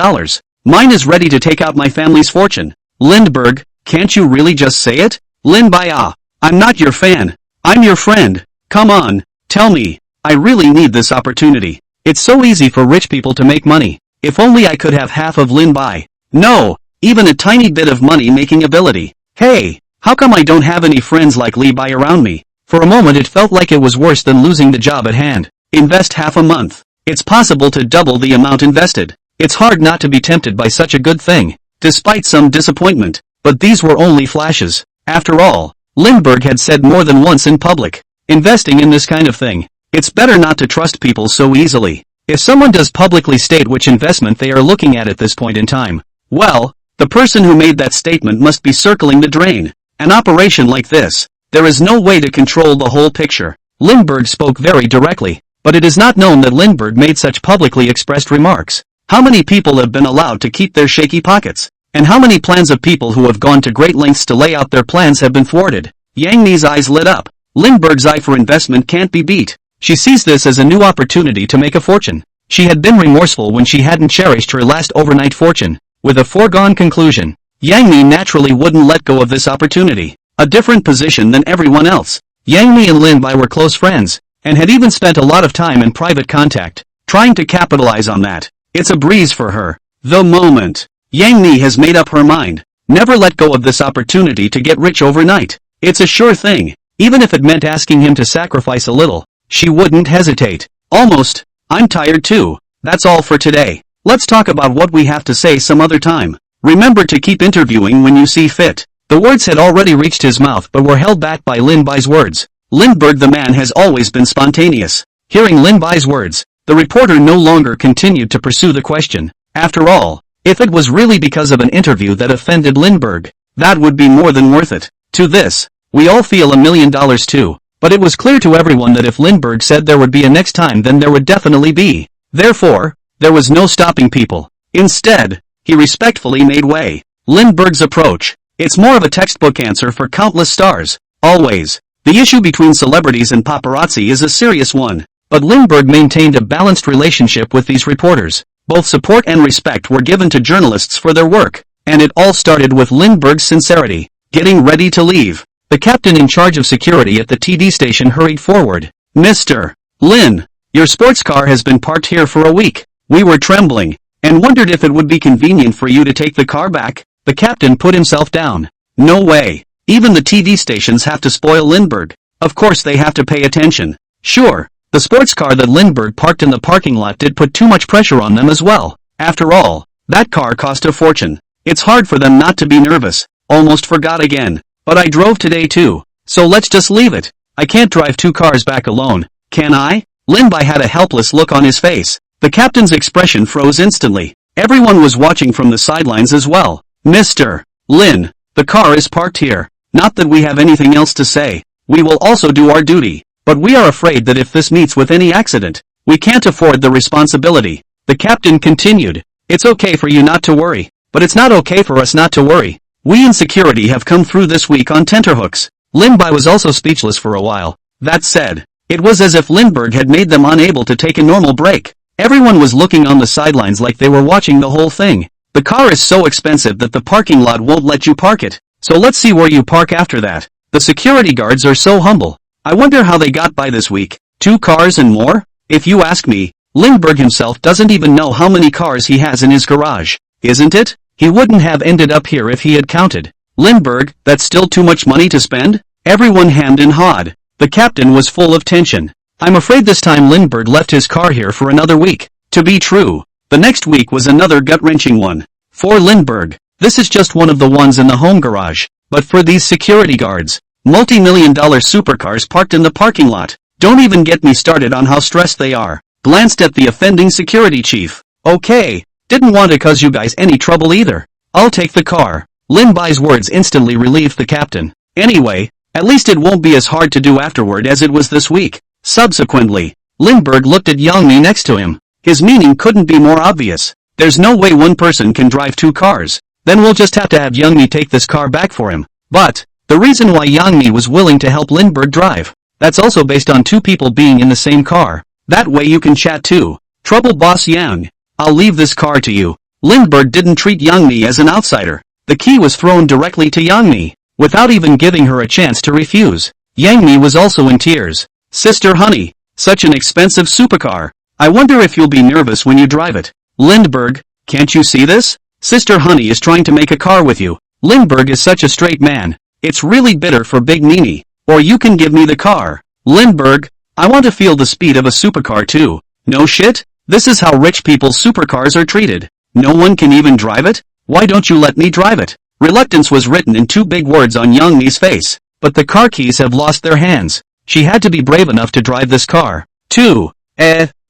Mine is ready to take out my family's fortune. Lindbergh, can't you really just say it? Lin Bia, I'm not your fan. I'm your friend. Come on, tell me. I really need this opportunity. It's so easy for rich people to make money. If only I could have half of Lin Bai. No, even a tiny bit of money-making ability. Hey, how come I don't have any friends like Li Bai around me? For a moment it felt like it was worse than losing the job at hand. Invest half a month. It's possible to double the amount invested. It's hard not to be tempted by such a good thing, despite some disappointment. But these were only flashes. After all, Lindbergh had said more than once in public, investing in this kind of thing, it's better not to trust people so easily. If someone does publicly state which investment they are looking at this point in time, well, the person who made that statement must be circling the drain. An operation like this, there is no way to control the whole picture. Lindbergh spoke very directly, but it is not known that Lindbergh made such publicly expressed remarks. How many people have been allowed to keep their shaky pockets? And how many plans of people who have gone to great lengths to lay out their plans have been thwarted? Yang Ni's eyes lit up. Lindbergh's eye for investment can't be beat. She sees this as a new opportunity to make a fortune. She had been remorseful when she hadn't cherished her last overnight fortune. With a foregone conclusion, Yang Ni naturally wouldn't let go of this opportunity. A different position than everyone else. Yang Ni and Lin Bai were close friends, and had even spent a lot of time in private contact, trying to capitalize on that. It's a breeze for her. The moment Yang Ni has made up her mind, never let go of this opportunity to get rich overnight. It's a sure thing. Even if it meant asking him to sacrifice a little, she wouldn't hesitate. Almost. I'm tired too. That's all for today. Let's talk about what we have to say some other time. Remember to keep interviewing when you see fit. The words had already reached his mouth but were held back by Lin Bai's words. Lindbergh the man has always been spontaneous. Hearing Lin Bai's words, the reporter no longer continued to pursue the question. After all, if it was really because of an interview that offended Lindbergh, that would be more than worth it. To this, we all feel $1 million too. But it was clear to everyone that if Lindbergh said there would be a next time then there would definitely be. Therefore, there was no stopping people. Instead, he respectfully made way. Lindbergh's approach. It's more of a textbook answer for countless stars. Always. The issue between celebrities and paparazzi is a serious one. But Lindbergh maintained a balanced relationship with these reporters. Both support and respect were given to journalists for their work. And it all started with Lindbergh's sincerity. Getting ready to leave, the captain in charge of security at the TD station hurried forward. Mr. Lin, your sports car has been parked here for a week. We were trembling, and wondered if it would be convenient for you to take the car back. The captain put himself down. No way. Even the TD stations have to spoil Lindbergh. Of course they have to pay attention. Sure, the sports car that Lindbergh parked in the parking lot did put too much pressure on them as well. After all, that car cost a fortune. It's hard for them not to be nervous. Almost forgot again. But I drove today too, so let's just leave it. I can't drive 2 cars back alone, can I? Lin Bai had a helpless look on his face. The captain's expression froze instantly. Everyone was watching from the sidelines as well. Mr. Lin, the car is parked here. Not that we have anything else to say. We will also do our duty. But we are afraid that if this meets with any accident, we can't afford the responsibility. The captain continued. It's okay for you not to worry, but it's not okay for us not to worry. We in security have come through this week on tenterhooks. Lin Bai was also speechless for a while. That said, it was as if Lindbergh had made them unable to take a normal break. Everyone was looking on the sidelines like they were watching the whole thing. The car is so expensive that the parking lot won't let you park it. So let's see where you park after that. The security guards are so humble. I wonder how they got by this week. 2 cars and more? If you ask me, Lindbergh himself doesn't even know how many cars he has in his garage. Isn't it? He wouldn't have ended up here if he had counted. Lindbergh, that's still too much money to spend? Everyone hemmed and hawed. The captain was full of tension. I'm afraid this time Lindbergh left his car here for another week. To be true, the next week was another gut-wrenching one. For Lindbergh, this is just one of the ones in the home garage. But for these security guards, multi-million-dollar supercars parked in the parking lot. Don't even get me started on how stressed they are. Glanced at the offending security chief. Okay. Didn't want to cause you guys any trouble either. I'll take the car. Lin Bai's words instantly relieved the captain. Anyway, at least it won't be as hard to do afterward as it was this week. Subsequently, Lindbergh looked at Yang Mi next to him. His meaning couldn't be more obvious. There's no way one person can drive 2 cars. then we'll just have to have Youngmi take this car back for him. But, the reason why Youngmi was willing to help Lindbergh drive, that's also based on two people being in the same car. That way you can chat too. Trouble boss Yang. I'll leave this car to you. Lindbergh didn't treat Youngmi as an outsider. The key was thrown directly to Youngmi, without even giving her a chance to refuse. Youngmi was also in tears. Sister honey, such an expensive supercar. I wonder if you'll be nervous when you drive it. Lindbergh, can't you see this? Sister honey is trying to make a car with you. Lindbergh is such a straight man. It's really bitter for Big Nini. Or you can give me the car. Lindbergh, I want to feel the speed of a supercar too. No shit? This is how rich people's supercars are treated. No one can even drive it? Why don't you let me drive it? Reluctance was written in two big words on Youngmi's face. But the car keys have lost their hands. She had to be brave enough to drive this car.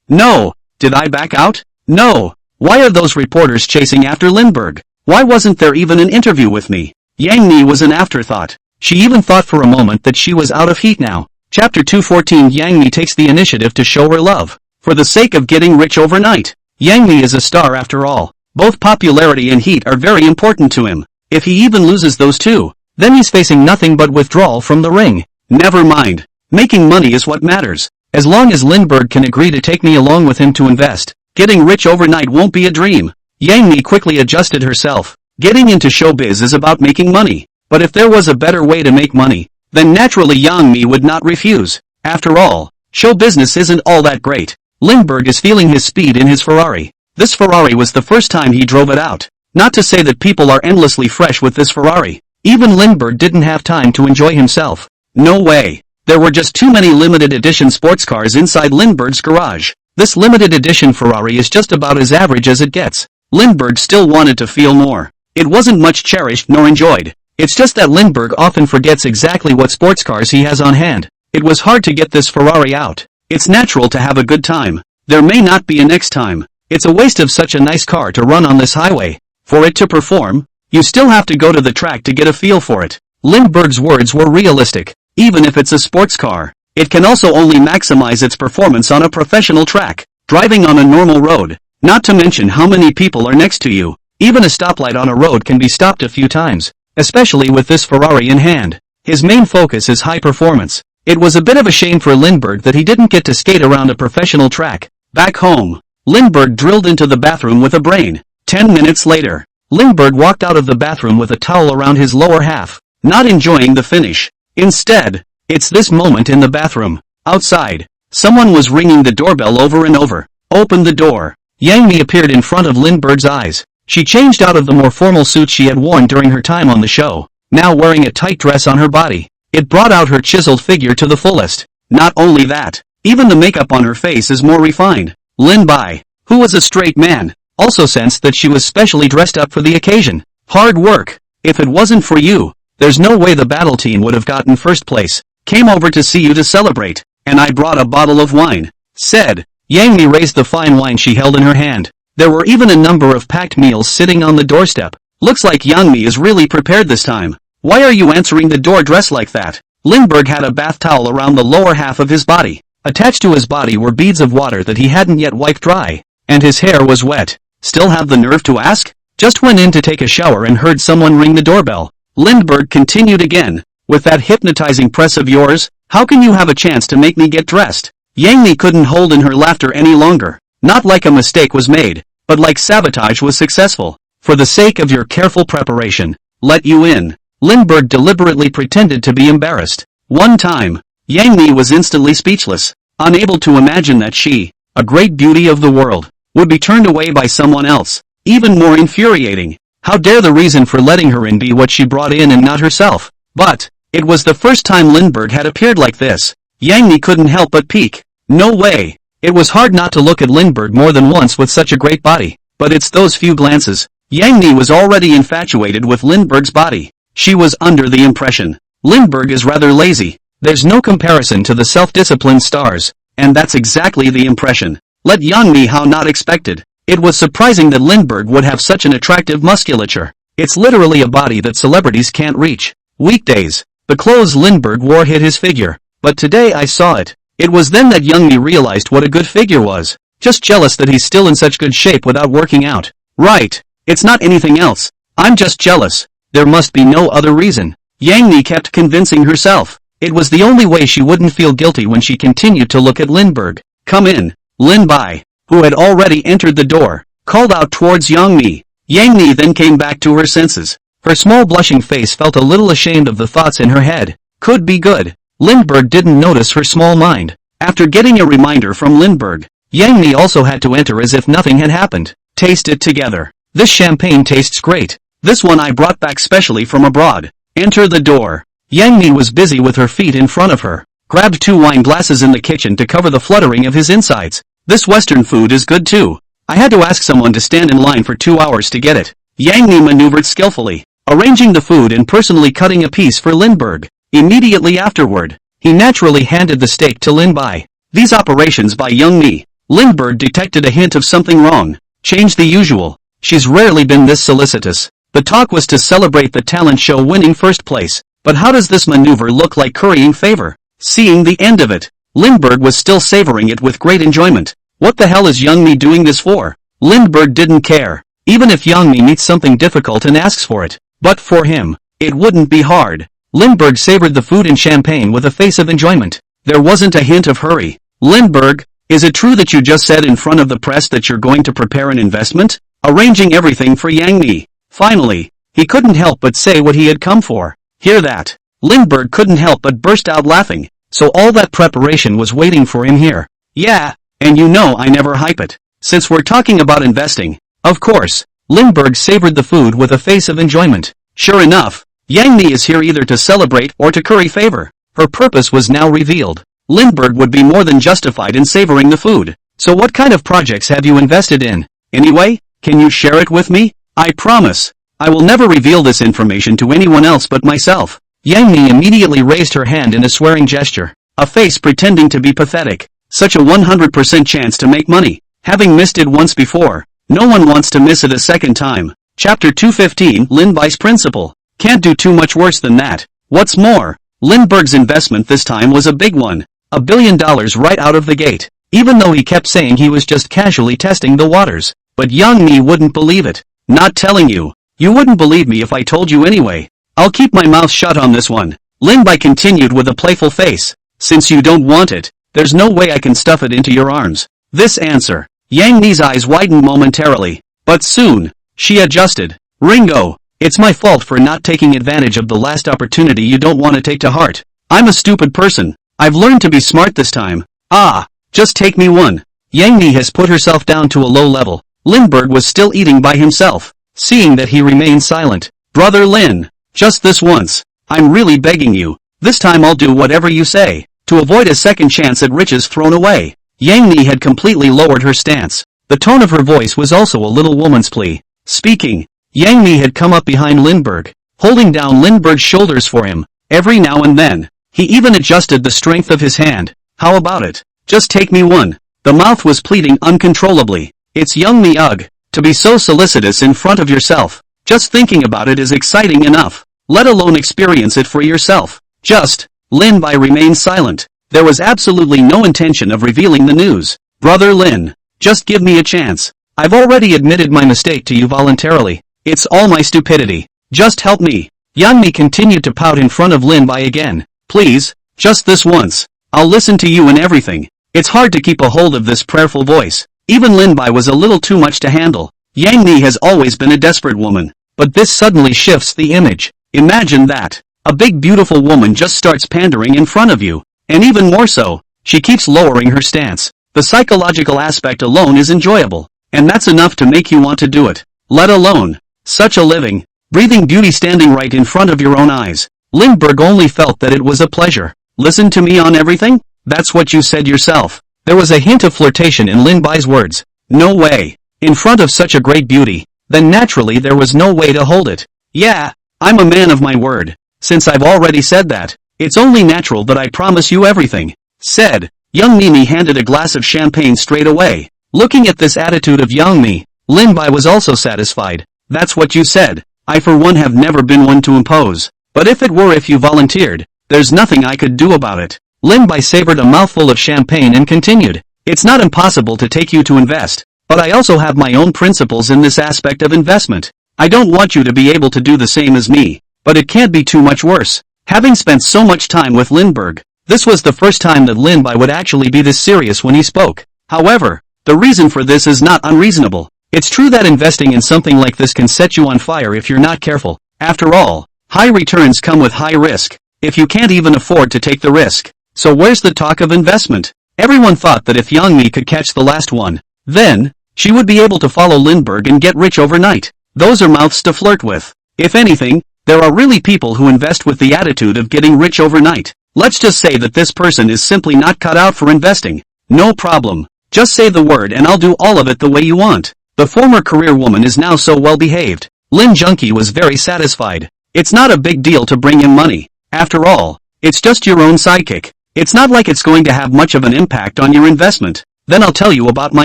No. Did I back out? No. Why are those reporters chasing after Lindbergh? Why wasn't there even an interview with me? Youngmi was an afterthought. She even thought for a moment that she was out of heat now. Chapter 214 Youngmi takes the initiative to show her love. For the sake of getting rich overnight. Youngmi is a star after all. Both popularity and heat are very important to him. If he even loses those two, then he's facing nothing but withdrawal from the ring. Never mind. Making money is what matters. As long as Lindbergh can agree to take me along with him to invest, getting rich overnight won't be a dream. Youngmi quickly adjusted herself. Getting into showbiz is about making money. But if there was a better way to make money, then naturally Youngmi would not refuse. After all, show business isn't all that great. Lindbergh is feeling his speed in his Ferrari. This Ferrari was the first time he drove it out. Not to say that people are endlessly fresh with this Ferrari. Even Lindbergh didn't have time to enjoy himself. No way. There were just too many limited edition sports cars inside Lindbergh's garage. This limited edition Ferrari is just about as average as it gets. Lindbergh still wanted to feel more. It wasn't much cherished nor enjoyed. It's just that Lindbergh often forgets exactly what sports cars he has on hand. It was hard to get this Ferrari out. It's natural to have a good time. There may not be a next time. It's a waste of such a nice car to run on this highway. For it to perform, you still have to go to the track to get a feel for it. Lindbergh's words were realistic. Even if it's a sports car, it can also only maximize its performance on a professional track, driving on a normal road. Not to mention how many people are next to you. Even a stoplight on a road can be stopped a few times, especially with this Ferrari in hand. His main focus is high performance. It was a bit of a shame for Lindbergh that he didn't get to skate around a professional track. Back home, Lindbergh drilled into the bathroom with a brain. 10 minutes later, Lindbergh walked out of the bathroom with a towel around his lower half, not enjoying the finish. Instead, it's this moment in the bathroom. Outside, someone was ringing the doorbell over and over. Open the door. Youngmi appeared in front of Lindbergh's eyes. She changed out of the more formal suit she had worn during her time on the show, now wearing a tight dress on her body. It brought out her chiseled figure to the fullest. Not only that, even the makeup on her face is more refined. Lin Bai, who was a straight man, also sensed that she was specially dressed up for the occasion. Hard work. If it wasn't for you, there's no way the battle team would have gotten first place. Came over to see you to celebrate, and I brought a bottle of wine. Said. Youngmi raised the fine wine she held in her hand. There were even a number of packed meals sitting on the doorstep. Looks like Youngmi is really prepared this time. Why are you answering the door dressed like that? Lindbergh had a bath towel around the lower half of his body. Attached to his body were beads of water that he hadn't yet wiped dry. And his hair was wet. Still have the nerve to ask? Just went in to take a shower and heard someone ring the doorbell. Lindbergh continued again. With that hypnotizing press of yours, how can you have a chance to make me get dressed? Youngmi couldn't hold in her laughter any longer. Not like a mistake was made, but like sabotage was successful. For the sake of your careful preparation, let you in. Lindbergh deliberately pretended to be embarrassed. One time, Youngmi was instantly speechless, unable to imagine that she, a great beauty of the world, would be turned away by someone else. Even more infuriating, how dare the reason for letting her in be what she brought in and not herself? But, it was the first time Lindbergh had appeared like this. Youngmi couldn't help but peek. No way. It was hard not to look at Lindbergh more than once with such a great body. But it's those few glances. Youngmi was already infatuated with Lindbergh's body. She was under the impression. Lindbergh is rather lazy. There's no comparison to the self-disciplined stars. And that's exactly the impression. Let Youngmi how not expected. It was surprising that Lindbergh would have such an attractive musculature. It's literally a body that celebrities can't reach. Weekdays, the clothes Lindbergh wore hid his figure. But today I saw it. It was then that Youngmi realized what a good figure was. Just jealous that he's still in such good shape without working out. Right. It's not anything else. I'm just jealous. There must be no other reason. Yang Mi kept convincing herself. It was the only way she wouldn't feel guilty when she continued to look at Lindbergh. Come in. Lin Bai, who had already entered the door, called out towards Yang Mi. Yang Mi then came back to her senses. Her small blushing face felt a little ashamed of the thoughts in her head. Could be good. Lindbergh didn't notice her small mind. After getting a reminder from Lindbergh, Yang Mi also had to enter as if nothing had happened. Taste it together. This champagne tastes great. This one I brought back specially from abroad. Enter the door. Yang Mi was busy with her feet in front of her, grabbed 2 wine glasses in the kitchen to cover the fluttering of his insides. This Western food is good too. I had to ask someone to stand in line for 2 hours to get it. Yang Mi maneuvered skillfully, arranging the food and personally cutting a piece for Lindbergh. Immediately afterward, he naturally handed the steak to Lin Bai. These operations by Yang Mi. Lindbergh detected a hint of something wrong. Change the usual. She's rarely been this solicitous. The talk was to celebrate the talent show winning first place. But how does this maneuver look like currying favor? Seeing the end of it, Lindbergh was still savoring it with great enjoyment. What the hell is Yang Mi doing this for? Lindbergh didn't care, even if Yang Mi meets something difficult and asks for it. But for him, it wouldn't be hard. Lindbergh savored the food and champagne with a face of enjoyment. There wasn't a hint of hurry. Lindbergh, is it true that you just said in front of the press that you're going to prepare an investment? Arranging everything for Yang Mi. Finally, he couldn't help but say what he had come for. Hear that? Lindbergh couldn't help but burst out laughing. So all that preparation was waiting for him here. Yeah, and you know I never hype it. Since we're talking about investing. Of course, Lindbergh savored the food with a face of enjoyment. Sure enough, Yang Mi is here either to celebrate or to curry favor. Her purpose was now revealed. Lindbergh would be more than justified in savoring the food. So what kind of projects have you invested in? Anyway, can you share it with me? I promise. I will never reveal this information to anyone else but myself. Yang Mi immediately raised her hand in a swearing gesture, a face pretending to be pathetic. Such a 100% chance to make money. Having missed it once before, no one wants to miss it a second time. Chapter 215 Lin Bai's Principle. Can't do too much worse than that. What's more, Lindbergh's investment this time was a big one. $1 billion right out of the gate. Even though he kept saying he was just casually testing the waters. But Yang Mi wouldn't believe it. Not telling you. You wouldn't believe me if I told you anyway. I'll keep my mouth shut on this one. Lin Bai continued with a playful face. Since you don't want it, there's no way I can stuff it into your arms. This answer. Yang Mi's eyes widened momentarily. But soon, she adjusted. Ringo, it's my fault for not taking advantage of the last opportunity you don't want to take to heart. I'm a stupid person. I've learned to be smart this time. Ah, just take me one. Yang Mi has put herself down to a low level. Lindbergh was still eating by himself. Seeing that he remained silent. Brother Lin, just this once. I'm really begging you. This time I'll do whatever you say, to avoid a second chance at riches thrown away. Yang Mi had completely lowered her stance. The tone of her voice was also a little woman's plea. Speaking, Yang Mi had come up behind Lindbergh, holding down Lindbergh's shoulders for him. Every now and then, he even adjusted the strength of his hand. How about it? Just take me one. The mouth was pleading uncontrollably. It's Yang Mi, ugh. To be so solicitous in front of yourself. Just thinking about it is exciting enough. Let alone experience it for yourself. Just. Lin Bai remained silent. There was absolutely no intention of revealing the news. Brother Lin, just give me a chance. I've already admitted my mistake to you voluntarily. It's all my stupidity. Just help me. Yang Mi continued to pout in front of Lin Bai again. Please, just this once. I'll listen to you and everything. It's hard to keep a hold of this prayerful voice. Even Lin Bai was a little too much to handle. Yang Mi has always been a desperate woman. But this suddenly shifts the image. Imagine that. A big beautiful woman just starts pandering in front of you. And even more so, she keeps lowering her stance. The psychological aspect alone is enjoyable. And that's enough to make you want to do it. Let alone, such a living, breathing beauty standing right in front of your own eyes. Lindbergh only felt that it was a pleasure. Listen to me on everything? That's what you said yourself. There was a hint of flirtation in Lin Bai's words. No way. In front of such a great beauty. Then naturally there was no way to hold it. Yeah, I'm a man of my word. Since I've already said that, it's only natural that I promise you everything. Said. Young Mimi handed a glass of champagne straight away. Looking at this attitude of Yang Mi, Lin Bai was also satisfied. That's what you said. I for one have never been one to impose. But if you volunteered, there's nothing I could do about it. Lin Bai savored a mouthful of champagne and continued. It's not impossible to take you to invest, but I also have my own principles in this aspect of investment. I don't want you to be able to do the same as me, but it can't be too much worse. Having spent so much time with Lindbergh, this was the first time that Lin Bai would actually be this serious when he spoke. However, the reason for this is not unreasonable. It's true that investing in something like this can set you on fire if you're not careful. After all, high returns come with high risk, if you can't even afford to take the risk. So where's the talk of investment? Everyone thought that if Yang Mi could catch the last one, then she would be able to follow Lindbergh and get rich overnight. Those are mouths to flirt with. If anything, there are really people who invest with the attitude of getting rich overnight. Let's just say that this person is simply not cut out for investing. No problem. Just say the word and I'll do all of it the way you want. The former career woman is now so well behaved. Lin Junki was very satisfied. It's not a big deal to bring him money. After all, it's just your own sidekick. It's not like it's going to have much of an impact on your investment. Then I'll tell you about my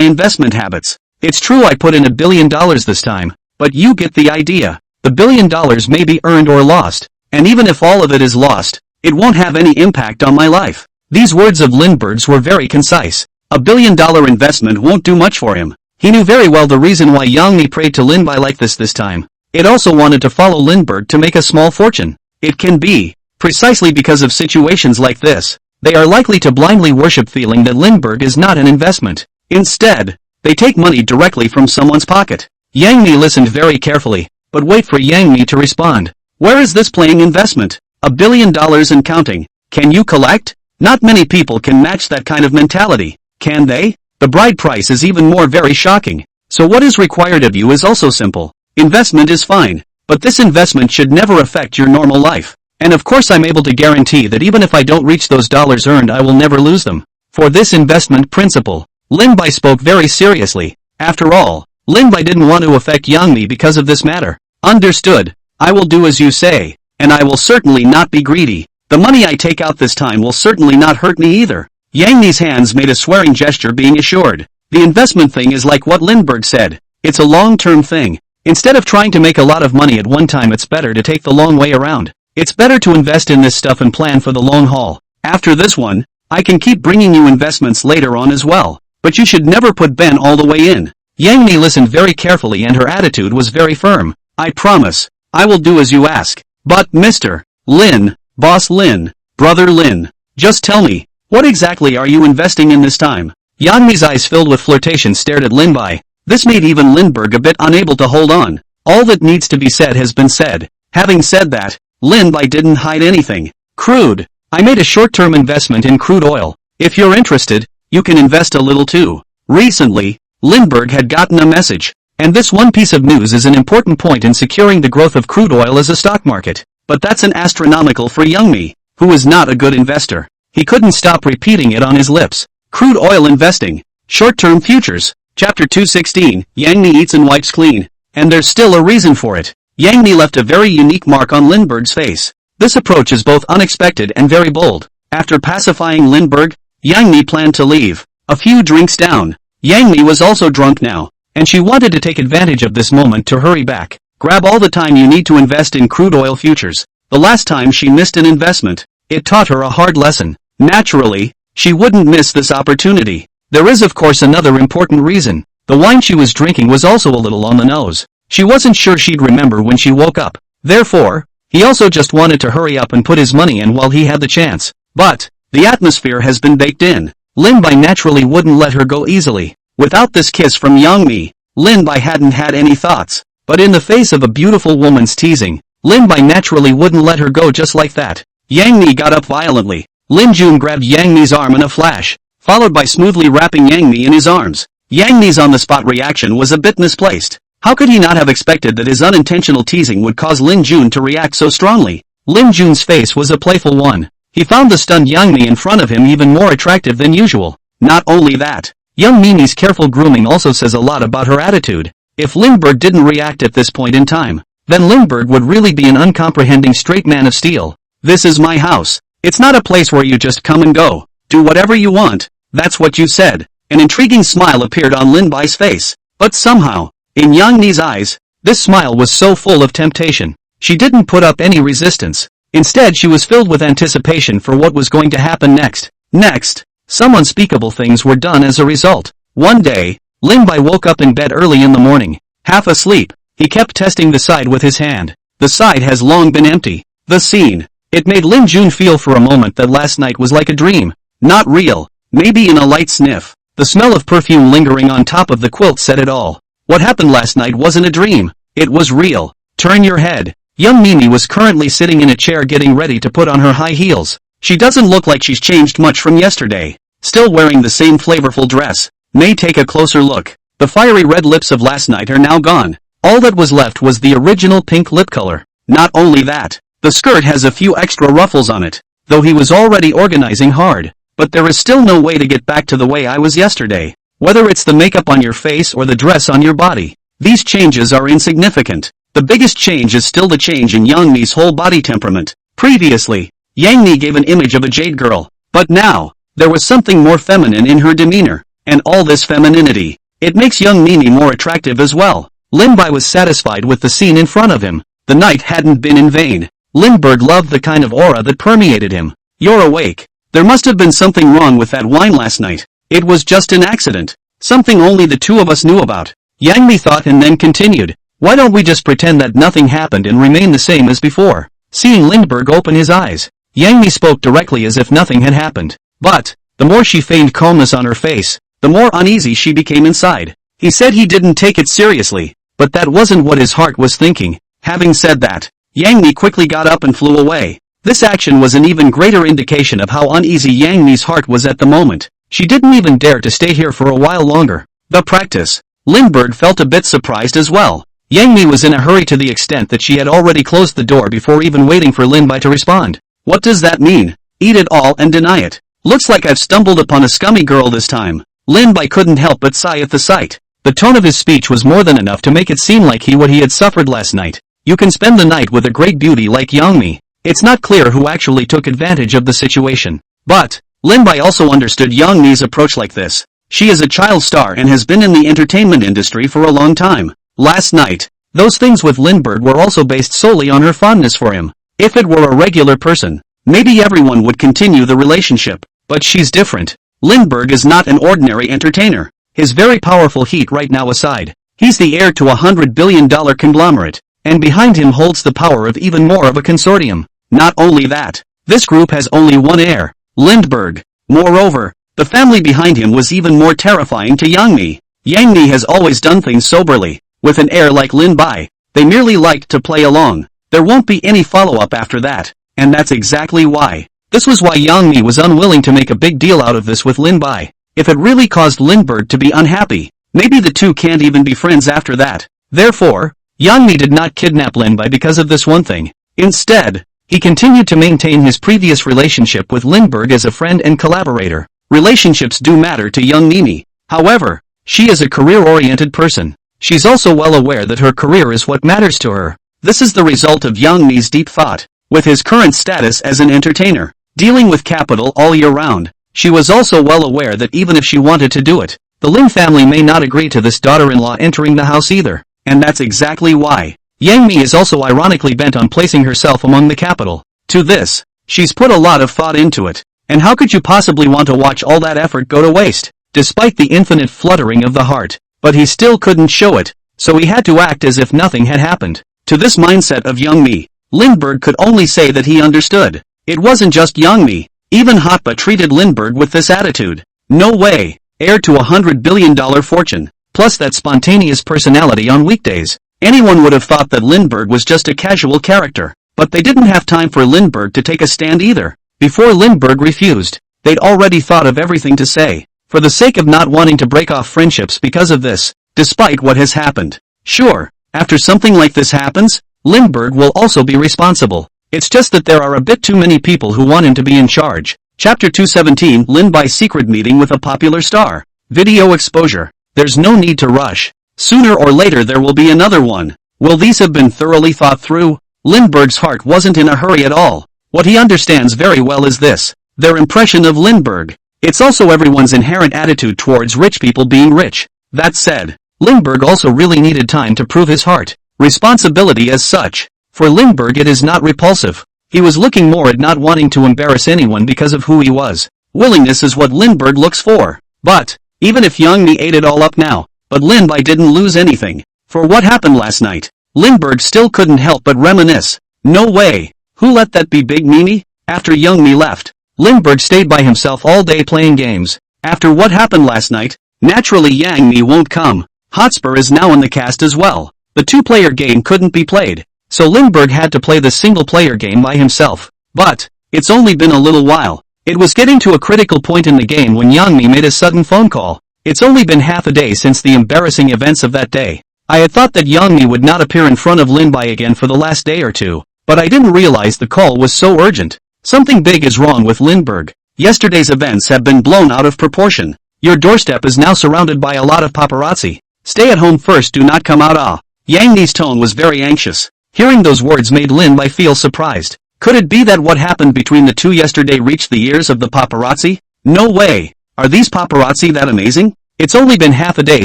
investment habits. It's true I put in $1 billion this time, but you get the idea. The $1 billion may be earned or lost, and even if all of it is lost, it won't have any impact on my life. These words of Lindbergh's were very concise. $1 billion investment won't do much for him. He knew very well the reason why Yang Mi prayed to Lin Bai like this time. It also wanted to follow Lindbergh to make a small fortune. It can be, precisely because of situations like this, they are likely to blindly worship feeling that Lindbergh is not an investment. Instead, they take money directly from someone's pocket. Yang Mi listened very carefully, but wait for Yang Mi to respond. Where is this playing investment? $1 billion and counting. Can you collect? Not many people can match that kind of mentality, can they? The bride price is even more very shocking. So what is required of you is also simple. Investment is fine, but this investment should never affect your normal life. And of course I'm able to guarantee that even if I don't reach those dollars earned I will never lose them. For this investment principle, Lin Bai spoke very seriously. After all, Lin Bai didn't want to affect Yang Mi because of this matter. Understood. I will do as you say, and I will certainly not be greedy. The money I take out this time will certainly not hurt me either. Yang Mi's hands made a swearing gesture being assured. The investment thing is like what Lindbergh said. It's a long-term thing. Instead of trying to make a lot of money at one time it's better to take the long way around. It's better to invest in this stuff and plan for the long haul. After this one, I can keep bringing you investments later on as well. But you should never put Ben all the way in. Yang Mi listened very carefully and her attitude was very firm. I promise, I will do as you ask. But Mr. Lin, Boss Lin, Brother Lin, just tell me, what exactly are you investing in this time? Yang Mi's eyes filled with flirtation stared at Lin Bai. This made even Lindbergh a bit unable to hold on. All that needs to be said has been said. Having said that, Lin Bai didn't hide anything. Crude. I made a short-term investment in crude oil. If you're interested, you can invest a little too. Recently, Lindbergh had gotten a message. And this one piece of news is an important point in securing the growth of crude oil as a stock market. But that's an astronomical for Yang Mi, who is not a good investor. He couldn't stop repeating it on his lips. Crude oil investing. Short-term futures. Chapter 216, Yang Mi eats and wipes clean. And there's still a reason for it. Yang Mi left a very unique mark on Lindbergh's face. This approach is both unexpected and very bold. After pacifying Lindbergh, Yang Mi planned to leave. A few drinks down, Yang Mi was also drunk now, and she wanted to take advantage of this moment to hurry back. Grab all the time you need to invest in crude oil futures. The last time she missed an investment, it taught her a hard lesson. Naturally, she wouldn't miss this opportunity. There is of course another important reason. The wine she was drinking was also a little on the nose. She wasn't sure she'd remember when she woke up. Therefore, he also just wanted to hurry up and put his money in while he had the chance. But, the atmosphere has been baked in. Lin Bai naturally wouldn't let her go easily. Without this kiss from Yang Mi, Lin Bai hadn't had any thoughts. But in the face of a beautiful woman's teasing, Lin Bai naturally wouldn't let her go just like that. Yang Mi got up violently. Lin Jun grabbed Yang Mi's arm in a flash, followed by smoothly wrapping Yang Mi in his arms. Yang Mi's on-the-spot reaction was a bit misplaced. How could he not have expected that his unintentional teasing would cause Lin Jun to react so strongly? Lin Jun's face was a playful one. He found the stunned Yang Mi in front of him even more attractive than usual. Not only that, young Mimi's careful grooming also says a lot about her attitude. If Lindbergh didn't react at this point in time, then Lindbergh would really be an uncomprehending straight man of steel. This is my house. It's not a place where you just come and go. Do whatever you want. That's what you said. An intriguing smile appeared on Lin Bai's face. But somehow, in Yang Mi's eyes, this smile was so full of temptation. She didn't put up any resistance. Instead she was filled with anticipation for what was going to happen next. Next, some unspeakable things were done as a result. One day, Lin Bai woke up in bed early in the morning. Half asleep, He kept testing the side with his hand. The side has long been empty. The scene. It made Lin Jun feel for a moment that last night was like a dream. Not real. Maybe in a light sniff. The smell of perfume lingering on top of the quilt said it all. What happened last night wasn't a dream. It was real. Turn your head. Young Mimi was currently sitting in a chair getting ready to put on her high heels. She doesn't look like she's changed much from yesterday. Still wearing the same flavorful dress. May take a closer look. The fiery red lips of last night are now gone. All that was left was the original pink lip color. Not only that, the skirt has a few extra ruffles on it. Though he was already organizing hard. But there is still no way to get back to the way I was yesterday. Whether it's the makeup on your face or the dress on your body. These changes are insignificant. The biggest change is still the change in Yang Mi's whole body temperament. Previously, Yang Mi gave an image of a jade girl. But now, there was something more feminine in her demeanor. And all this femininity, it makes young Mimi more attractive as well. Lin Bai was satisfied with the scene in front of him. The night hadn't been in vain. Lindbergh loved the kind of aura that permeated him. You're awake. There must have been something wrong with that wine last night. It was just an accident. Something only the two of us knew about. Yang Mi thought and then continued. Why don't we just pretend that nothing happened and remain the same as before? Seeing Lindbergh open his eyes, Yang Mi spoke directly as if nothing had happened. But, the more she feigned calmness on her face, the more uneasy she became inside. He said he didn't take it seriously, but that wasn't what his heart was thinking. Having said that, Yang Mi quickly got up and flew away. This action was an even greater indication of how uneasy Yang Mi's heart was at the moment. She didn't even dare to stay here for a while longer. The practice. Lindbergh felt a bit surprised as well. Yang Mi was in a hurry to the extent that she had already closed the door before even waiting for Lin Bai to respond. What does that mean? Eat it all and deny it. Looks like I've stumbled upon a scummy girl this time. Lin Bai couldn't help but sigh at the sight. The tone of his speech was more than enough to make it seem like what he had suffered last night. You can spend the night with a great beauty like Yang Mi. It's not clear who actually took advantage of the situation. But, Lin Bai also understood Yang Mi's approach like this. She is a child star and has been in the entertainment industry for a long time. Last night, those things with Lindbergh were also based solely on her fondness for him. If it were a regular person, maybe everyone would continue the relationship. But she's different. Lindbergh is not an ordinary entertainer. His very powerful heat right now aside, he's the heir to a $100 billion conglomerate, and behind him holds the power of even more of a consortium. Not only that, this group has only one heir, Lindbergh. Moreover, the family behind him was even more terrifying to Yang Mi. Yang Mi has always done things soberly. With an heir like Lin Bai, they merely liked to play along. There won't be any follow-up after that, and that's exactly why. This was why Yang Mi was unwilling to make a big deal out of this with Lin Bai. If it really caused Lindbergh to be unhappy, maybe the two can't even be friends after that. Therefore, Yang Mi did not kidnap Lin Bai because of this one thing. Instead, he continued to maintain his previous relationship with Lindbergh as a friend and collaborator. Relationships do matter to young Mimi. However, she is a career-oriented person. She's also well aware that her career is what matters to her. This is the result of Yang Mi's deep thought. With his current status as an entertainer, dealing with capital all year round, she was also well aware that even if she wanted to do it, the Lin family may not agree to this daughter-in-law entering the house either. And that's exactly why. Yang Mi is also ironically bent on placing herself among the capital. To this, she's put a lot of thought into it. And how could you possibly want to watch all that effort go to waste? Despite the infinite fluttering of the heart. But he still couldn't show it, so he had to act as if nothing had happened. To this mindset of Yang Mi, Lindbergh could only say that he understood. It wasn't just Yang Mi. Even Hotba treated Lindbergh with this attitude. No way. Heir to $100 billion fortune. Plus that spontaneous personality on weekdays. Anyone would have thought that Lindbergh was just a casual character. But they didn't have time for Lindbergh to take a stand either. Before Lindbergh refused, they'd already thought of everything to say. For the sake of not wanting to break off friendships because of this, despite what has happened. Sure, after something like this happens, Lindbergh will also be responsible. It's just that there are a bit too many people who want him to be in charge. Chapter 217 Lin Bai's secret meeting with a popular star. Video exposure. There's no need to rush. Sooner or later there will be another one. Will these have been thoroughly thought through? Lindbergh's heart wasn't in a hurry at all. What he understands very well is this. Their impression of Lindbergh. It's also everyone's inherent attitude towards rich people being rich. That said, Lindbergh also really needed time to prove his heart. Responsibility as such. For Lindbergh it is not repulsive. He was looking more at not wanting to embarrass anyone because of who he was. Willingness is what Lindbergh looks for. But, even if Yang Mi ate it all up now, but Lin Bai didn't lose anything. For what happened last night, Lindbergh still couldn't help but reminisce. No way. Who let that be Big Mimi? After Youngmi left, Lindbergh stayed by himself all day playing games. After what happened last night, naturally Youngmi won't come. Hotspur is now in the cast as well. The two-player game couldn't be played, so Lindbergh had to play the single-player game by himself. But it's only been a little while. It was getting to a critical point in the game when Youngmi made a sudden phone call. It's only been half a day since the embarrassing events of that day. I had thought that Youngmi would not appear in front of Lindbergh again for the last day or two, but I didn't realize the call was so urgent. Something big is wrong with Lindbergh. Yesterday's events have been blown out of proportion. Your doorstep is now surrounded by a lot of paparazzi. Stay at home first, do not come out. Youngmi's tone was very anxious. Hearing those words made Lindbergh feel surprised. Could it be that what happened between the two yesterday reached the ears of the paparazzi? No way. Are these paparazzi that amazing? It's only been half a day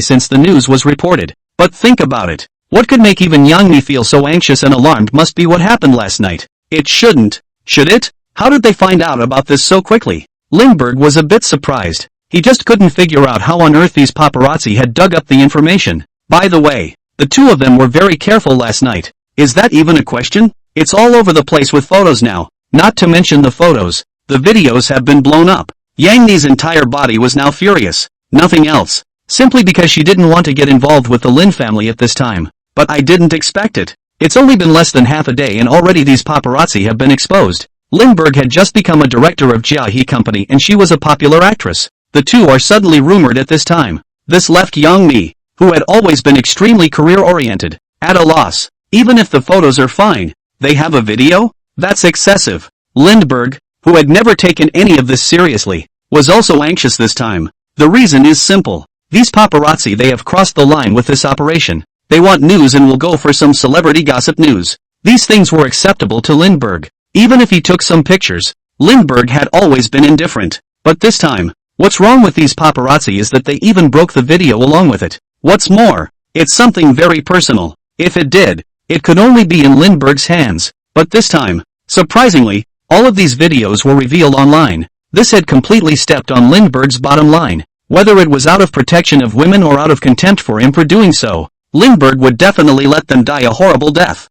since the news was reported. But think about it. What could make even Youngmi feel so anxious and alarmed must be what happened last night. It shouldn't. Should it? How did they find out about this so quickly? Lindbergh was a bit surprised. He just couldn't figure out how on earth these paparazzi had dug up the information. By the way, the two of them were very careful last night. Is that even a question? It's all over the place with photos now. Not to mention the photos. The videos have been blown up. Youngmi's entire body was now furious. Nothing else. Simply because she didn't want to get involved with the Lin family at this time. But I didn't expect it. It's only been less than half a day and already these paparazzi have been exposed. Lindbergh had just become a director of Jiahe Company and she was a popular actress. The two are suddenly rumored at this time. This left Youngmi, who had always been extremely career-oriented, at a loss. Even if the photos are fine, they have a video? That's excessive. Lindbergh, who had never taken any of this seriously, was also anxious this time. The reason is simple. These paparazzi, they have crossed the line with this operation. They want news and will go for some celebrity gossip news. These things were acceptable to Lindbergh. Even if he took some pictures, Lindbergh had always been indifferent. But this time, what's wrong with these paparazzi is that they even broke the video along with it. What's more, it's something very personal. If it did, it could only be in Lindbergh's hands. But this time, surprisingly, all of these videos were revealed online. This had completely stepped on Lindbergh's bottom line. Whether it was out of protection of women or out of contempt for him for doing so, Lindbergh would definitely let them die a horrible death.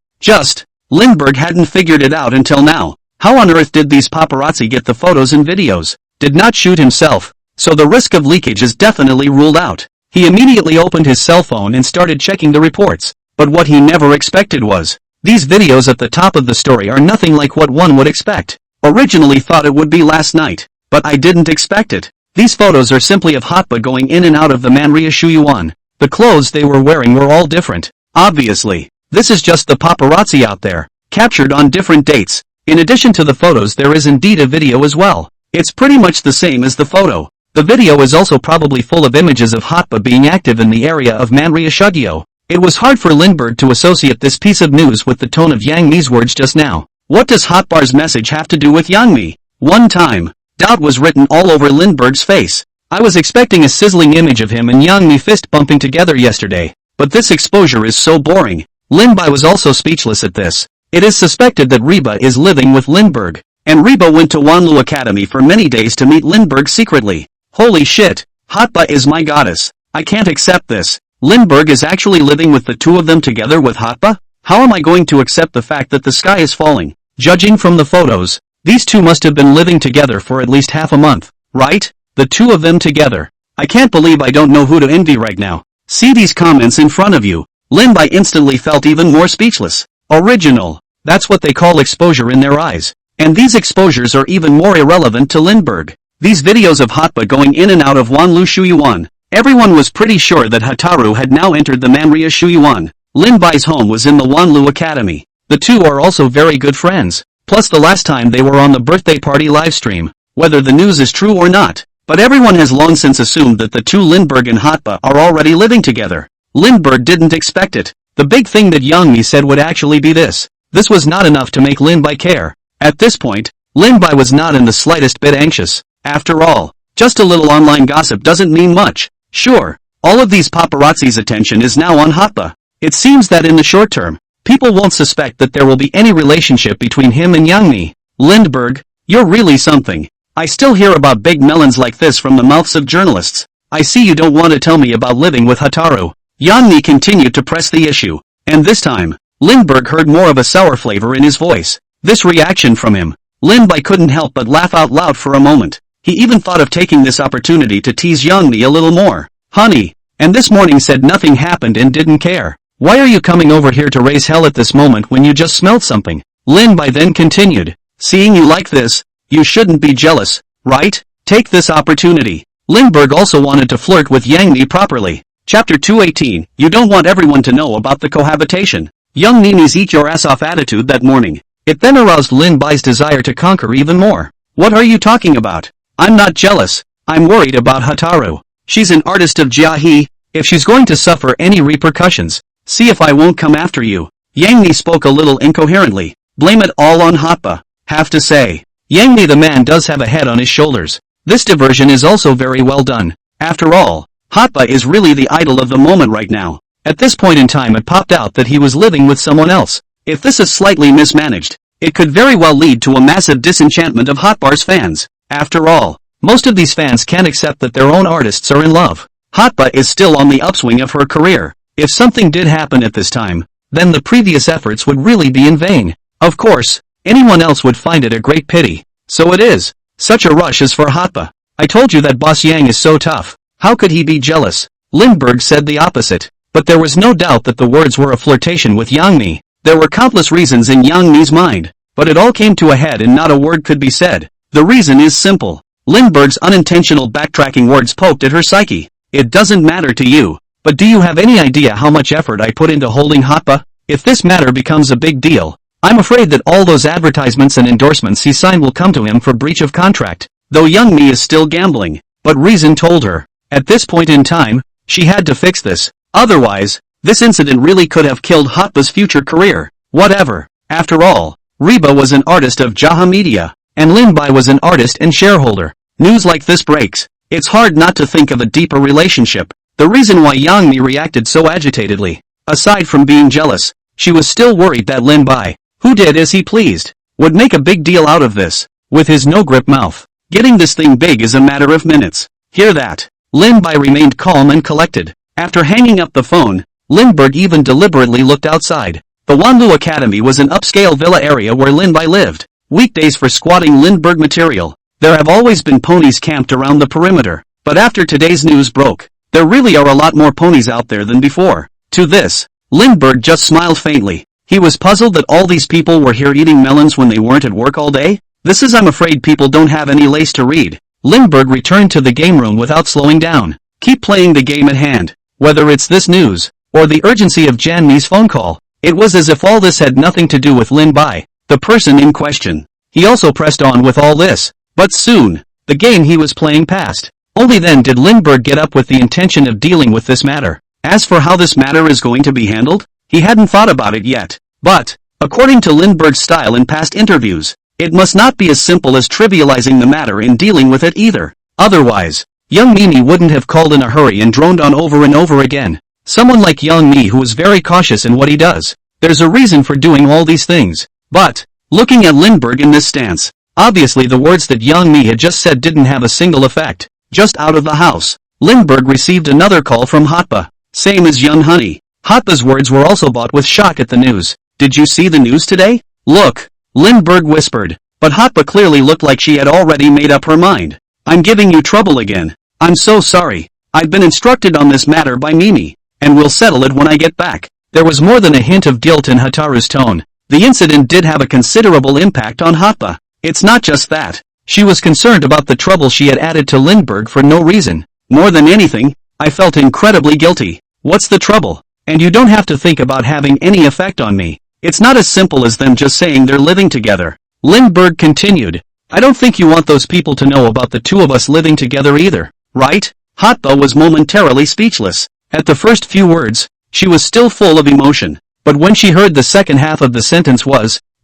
Lindbergh hadn't figured it out until now. How on earth did these paparazzi get the photos and videos? Did not shoot himself, so the risk of leakage is definitely ruled out. He immediately opened his cell phone and started checking the reports. But what he never expected was, these videos at the top of the story are nothing like what one would expect. Originally thought it would be last night, but I didn't expect it. These photos are simply of Hotba going in and out of the Manhwa Shuyuan. The clothes they were wearing were all different. Obviously, this is just the paparazzi out there, captured on different dates. In addition to the photos there is indeed a video as well. It's pretty much the same as the photo. The video is also probably full of images of Hotba being active in the area of Manhwa Shugyo. It was hard for Lindbergh to associate this piece of news with the tone of Youngmi's words just now. What does Hotbar's message have to do with Youngmi? One time, doubt was written all over Lindbergh's face. I was expecting a sizzling image of him and Youngmi fist bumping together yesterday, but this exposure is so boring. Lindbergh was also speechless at this. It is suspected that Reba is living with Lindbergh, and Reba went to Wanlu Academy for many days to meet Lindbergh secretly. Holy shit, Hotba is my goddess. I can't accept this. Lindbergh is actually living with the two of them together with Hotba? How am I going to accept the fact that the sky is falling? Judging from the photos, these two must have been living together for at least half a month, right? The two of them together. I can't believe I don't know who to envy right now. See these comments in front of you. Lindbergh instantly felt even more speechless. Original. That's what they call exposure in their eyes. And these exposures are even more irrelevant to Lindbergh. These videos of Hotba going in and out of Wanlu Shuyuan. Everyone was pretty sure that Hataru had now entered the Manhwa Shuyuan. Lindbergh's home was in the Wanlu Academy. The two are also very good friends. Plus the last time they were on the birthday party livestream. Whether the news is true or not. But everyone has long since assumed that the two Lindbergh and Hotba are already living together. Lindbergh didn't expect it. The big thing that Youngmi said would actually be this. This was not enough to make Lindbergh care. At this point, Lindbergh was not in the slightest bit anxious. After all, just a little online gossip doesn't mean much. Sure, all of these paparazzi's attention is now on Hotba. It seems that in the short term, people won't suspect that there will be any relationship between him and Youngmi. Lindbergh, you're really something. I still hear about big melons like this from the mouths of journalists. I see you don't want to tell me about living with Hataru. Yang Mi continued to press the issue, and this time, Lindbergh heard more of a sour flavor in his voice. This reaction from him, Lin Bai couldn't help but laugh out loud for a moment. He even thought of taking this opportunity to tease Yang Mi a little more. Honey, and this morning said nothing happened and didn't care. Why are you coming over here to raise hell at this moment when you just smelled something? Lin Bai then continued. Seeing you like this, you shouldn't be jealous, right? Take this opportunity. Lindbergh also wanted to flirt with Yang Mi properly. Chapter 218, you don't want everyone to know about the cohabitation. Young Nini's eat your ass off attitude that morning. It then aroused Lin Bai's desire to conquer even more. What are you talking about? I'm not jealous. I'm worried about Hataru. She's an artist of Jiahe. If she's going to suffer any repercussions, see if I won't come after you. Yang Mi spoke a little incoherently. Blame it all on Hotba. Have to say, Yang Mi the man does have a head on his shoulders. This diversion is also very well done. After all, Hotba is really the idol of the moment right now. At this point in time it popped out that he was living with someone else. If this is slightly mismanaged, it could very well lead to a massive disenchantment of Hotbar's fans. After all, most of these fans can't accept that their own artists are in love. Hotba is still on the upswing of her career. If something did happen at this time, then the previous efforts would really be in vain. Of course, anyone else would find it a great pity. So it is. Such a rush is for Hotba. I told you that Boss Yang is so tough. How could he be jealous? Lindbergh said the opposite. But there was no doubt that the words were a flirtation with Yang Mi. There were countless reasons in Yang Mi's mind, but it all came to a head and not a word could be said. The reason is simple. Lindbergh's unintentional backtracking words poked at her psyche. It doesn't matter to you, but do you have any idea how much effort I put into holding Hotba? If this matter becomes a big deal, I'm afraid that all those advertisements and endorsements he signed will come to him for breach of contract. Though Yang Mi is still gambling, but reason told her, at this point in time, she had to fix this. Otherwise, this incident really could have killed Hotba's future career. Whatever. After all, Reba was an artist of Jaha Media, and Lin Bai was an artist and shareholder. News like this breaks. It's hard not to think of a deeper relationship. The reason why Yang Mi reacted so agitatedly, aside from being jealous, she was still worried that Lin Bai, who did as he pleased, would make a big deal out of this. With his no-grip mouth, getting this thing big is a matter of minutes. Hear that? Lin Bai remained calm and collected. After hanging up the phone, Lindbergh even deliberately looked outside. The Wanlu Academy was an upscale villa area where Lin Bai lived. Weekdays for squatting Lindbergh material. There have always been ponies camped around the perimeter, but after today's news broke, there really are a lot more ponies out there than before. To this, Lindbergh just smiled faintly. He was puzzled that all these people were here eating melons when they weren't at work all day. This is I'm afraid people don't have any lace to read. Lindbergh returned to the game room without slowing down. Keep playing the game at hand. Whether it's this news, or the urgency of Jan Mi's phone call, it was as if all this had nothing to do with Lin Bai, the person in question. He also pressed on with all this, but soon, the game he was playing passed. Only then did Lindbergh get up with the intention of dealing with this matter. As for how this matter is going to be handled, he hadn't thought about it yet. But, according to Lindbergh's style in past interviews, it must not be as simple as trivializing the matter in dealing with it either. Otherwise, young Mimi wouldn't have called in a hurry and droned on over and over again. Someone like young Mi who is very cautious in what he does. There's a reason for doing all these things. But, looking at Lindbergh in this stance, obviously the words that young Mi had just said didn't have a single effect. Just out of the house, Lindbergh received another call from Hotba. Same as young Honey. Hotba's words were also bought with shock at the news. Did you see the news today? Look, Lindbergh whispered. But Hotba clearly looked like she had already made up her mind. I'm giving you trouble again. I'm so sorry. I've been instructed on this matter by Mimi, and we'll settle it when I get back. There was more than a hint of guilt in Hataru's tone. The incident did have a considerable impact on Hotba. It's not just that. She was concerned about the trouble she had added to Lindbergh for no reason. More than anything, I felt incredibly guilty. What's the trouble? And you don't have to think about having any effect on me. It's not as simple as them just saying they're living together. Lindbergh continued. I don't think you want those people to know about the two of us living together either, right? Hotba was momentarily speechless. At the first few words, she was still full of emotion. But when she heard the second half of the sentence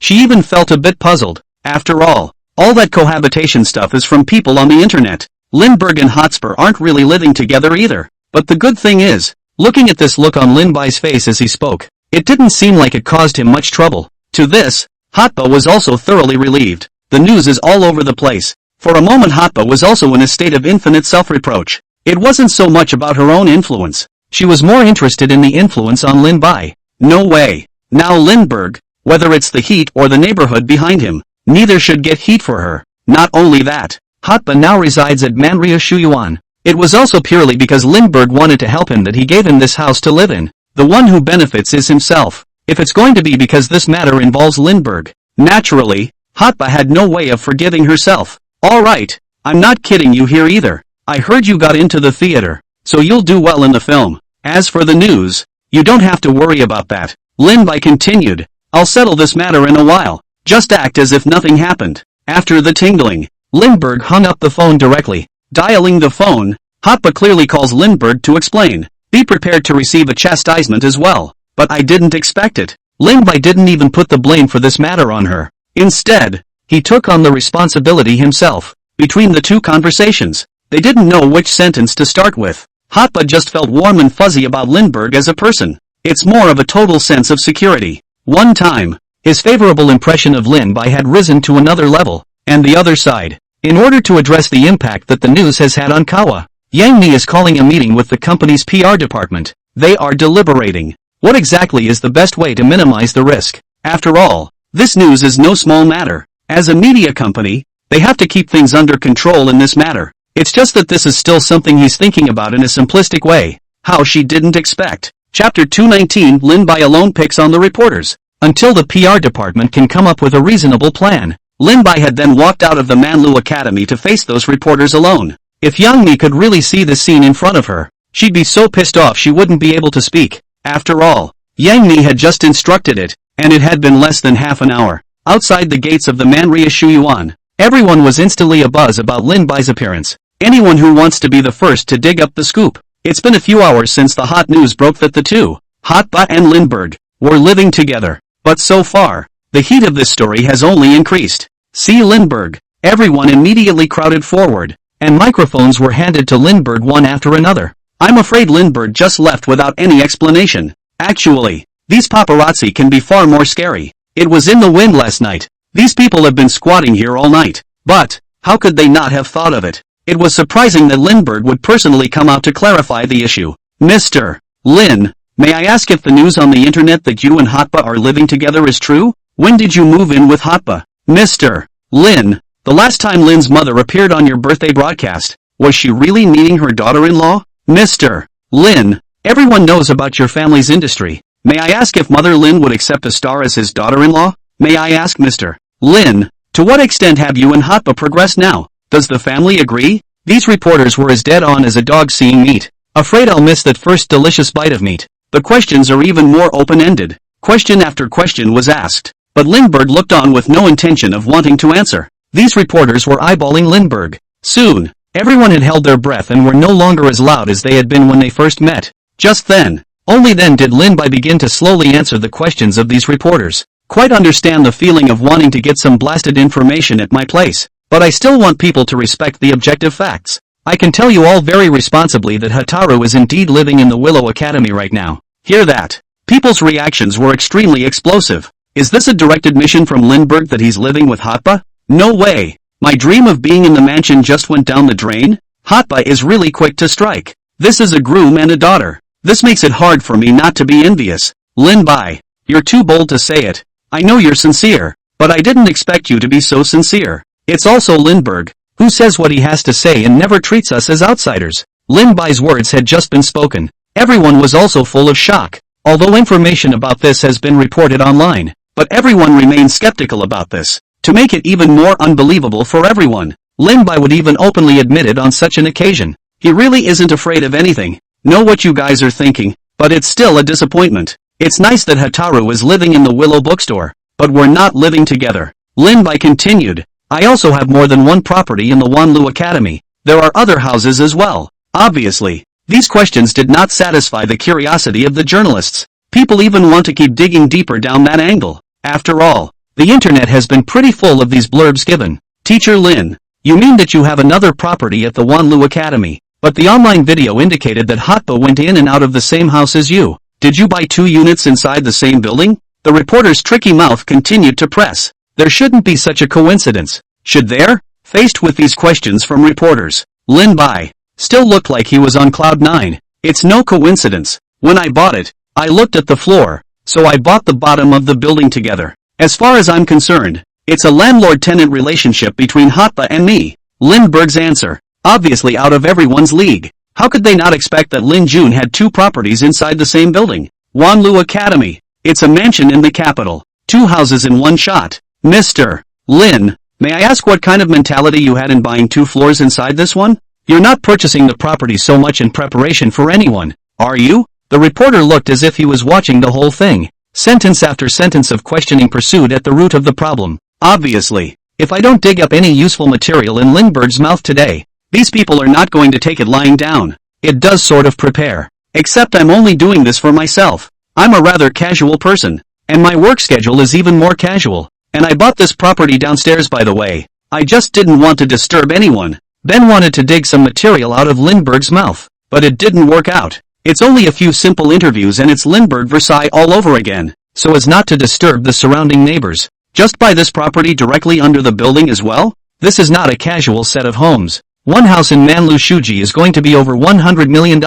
she even felt a bit puzzled. After all that cohabitation stuff is from people on the internet. Lindbergh and Hotspur aren't really living together either. But the good thing is, looking at this look on Lin Bai's face as he spoke, it didn't seem like it caused him much trouble. To this, Hotba was also thoroughly relieved. The news is all over the place. For a moment Hotba was also in a state of infinite self-reproach. It wasn't so much about her own influence. She was more interested in the influence on Lin Bai. No way. Now Lindbergh, whether it's the heat or the neighborhood behind him, neither should get heat for her. Not only that, Hotba now resides at Manhwa. It was also purely because Lindbergh wanted to help him that he gave him this house to live in. The one who benefits is himself. If it's going to be because this matter involves Lindbergh, naturally, Hotba had no way of forgiving herself. Alright, I'm not kidding you here either. I heard you got into the theater, so you'll do well in the film. As for the news, you don't have to worry about that. Lin Bai continued, I'll settle this matter in a while. Just act as if nothing happened. After the tingling, Lindbergh hung up the phone directly. Dialing the phone, Hotba clearly calls Lindbergh to explain. Be prepared to receive a chastisement as well. But I didn't expect it. Lin Bai didn't even put the blame for this matter on her. Instead, he took on the responsibility himself. Between the two conversations, they didn't know which sentence to start with. Hotba just felt warm and fuzzy about Lindbergh as a person. It's more of a total sense of security. One time, his favorable impression of Lin Bai had risen to another level. And the other side. In order to address the impact that the news has had on Kawa, Yang Mi is calling a meeting with the company's PR department. They are deliberating. What exactly is the best way to minimize the risk? After all, this news is no small matter. As a media company, they have to keep things under control in this matter. It's just that this is still something he's thinking about in a simplistic way. How she didn't expect. Chapter 219 Lin Bai alone picks on the reporters. Until the PR department can come up with a reasonable plan. Lin Bai had then walked out of the Manhwa Academy to face those reporters alone. If Yang Mi could really see the scene in front of her, she'd be so pissed off she wouldn't be able to speak. After all, Yang Mi had just instructed it, and it had been less than half an hour. Outside the gates of the Manhwa, everyone was instantly abuzz about Lin Bai's appearance. Anyone who wants to be the first to dig up the scoop. It's been a few hours since the hot news broke that the two, Hotba and Lindbergh, were living together. But so far, the heat of this story has only increased. See Lindbergh. Everyone immediately crowded forward, and microphones were handed to Lindbergh one after another. I'm afraid Lindbergh just left without any explanation. Actually, these paparazzi can be far more scary. It was in the wind last night. These people have been squatting here all night. But, how could they not have thought of it? It was surprising that Lindbergh would personally come out to clarify the issue. Mr. Lin, may I ask if the news on the internet that you and Hotba are living together is true? When did you move in with Hotba? Mr. Lin, the last time Lin's mother appeared on your birthday broadcast, was she really meeting her daughter-in-law? Mr. Lin, everyone knows about your family's industry. May I ask if Mother Lin would accept a star as his daughter-in-law? May I ask Mr. Lin, to what extent have you and Hotba progressed now? Does the family agree? These reporters were as dead on as a dog seeing meat. Afraid I'll miss that first delicious bite of meat. The questions are even more open-ended. Question after question was asked, but Lindbergh looked on with no intention of wanting to answer. These reporters were eyeballing Lindbergh. Soon, everyone had held their breath and were no longer as loud as they had been when they first met. Just then, only then did Lin Bai begin to slowly answer the questions of these reporters. Quite understand the feeling of wanting to get some blasted information at my place, but I still want people to respect the objective facts. I can tell you all very responsibly that Hataru is indeed living in the Willow Academy right now. Hear that? People's reactions were extremely explosive. Is this a direct admission from Lindbergh that he's living with Hotba? No way. My dream of being in the mansion just went down the drain? Hotba is really quick to strike. This is a groom and a daughter. This makes it hard for me not to be envious. Lin Bai, you're too bold to say it. I know you're sincere, but I didn't expect you to be so sincere. It's also Lindbergh, who says what he has to say and never treats us as outsiders. Lin Bai's words had just been spoken. Everyone was also full of shock. Although information about this has been reported online, but everyone remains skeptical about this. To make it even more unbelievable for everyone, Lin Bai would even openly admit it on such an occasion. He really isn't afraid of anything. Know what you guys are thinking, but it's still a disappointment. It's nice that Hataru is living in the Willow bookstore, but we're not living together. Lin Bai continued, I also have more than one property in the Wanlu Academy. There are other houses as well. Obviously, these questions did not satisfy the curiosity of the journalists. People even want to keep digging deeper down that angle. After all, the internet has been pretty full of these blurbs given. Teacher Lin, you mean that you have another property at the Wanlu Academy, but the online video indicated that Hotba went in and out of the same house as you. Did you buy 2 units inside the same building? The reporter's tricky mouth continued to press. There shouldn't be such a coincidence, should there? Faced with these questions from reporters, Lin Bai still looked like he was on cloud 9. It's no coincidence. When I bought it, I looked at the floor, so I bought the bottom of the building together. As far as I'm concerned, it's a landlord-tenant relationship between Hotba and me. Lindbergh's answer. Obviously out of everyone's league. How could they not expect that Lin Jun had 2 properties inside the same building? Wanlu Academy. It's a mansion in the capital. 2 houses in one shot. Mr. Lin, may I ask what kind of mentality you had in buying 2 floors inside this one? You're not purchasing the property so much in preparation for anyone, are you? The reporter looked as if he was watching the whole thing. Sentence after sentence of questioning pursued at the root of the problem. Obviously, if I don't dig up any useful material in Lindbergh's mouth today, these people are not going to take it lying down. It does sort of prepare. Except I'm only doing this for myself. I'm a rather casual person, and my work schedule is even more casual. And I bought this property downstairs, by the way. I just didn't want to disturb anyone. Then wanted to dig some material out of Lindbergh's mouth. But it didn't work out. It's only a few simple interviews and it's Lindbergh Versailles all over again, so as not to disturb the surrounding neighbors. Just buy this property directly under the building as well? This is not a casual set of homes. One house in Manlu Shuji is going to be over $100 million.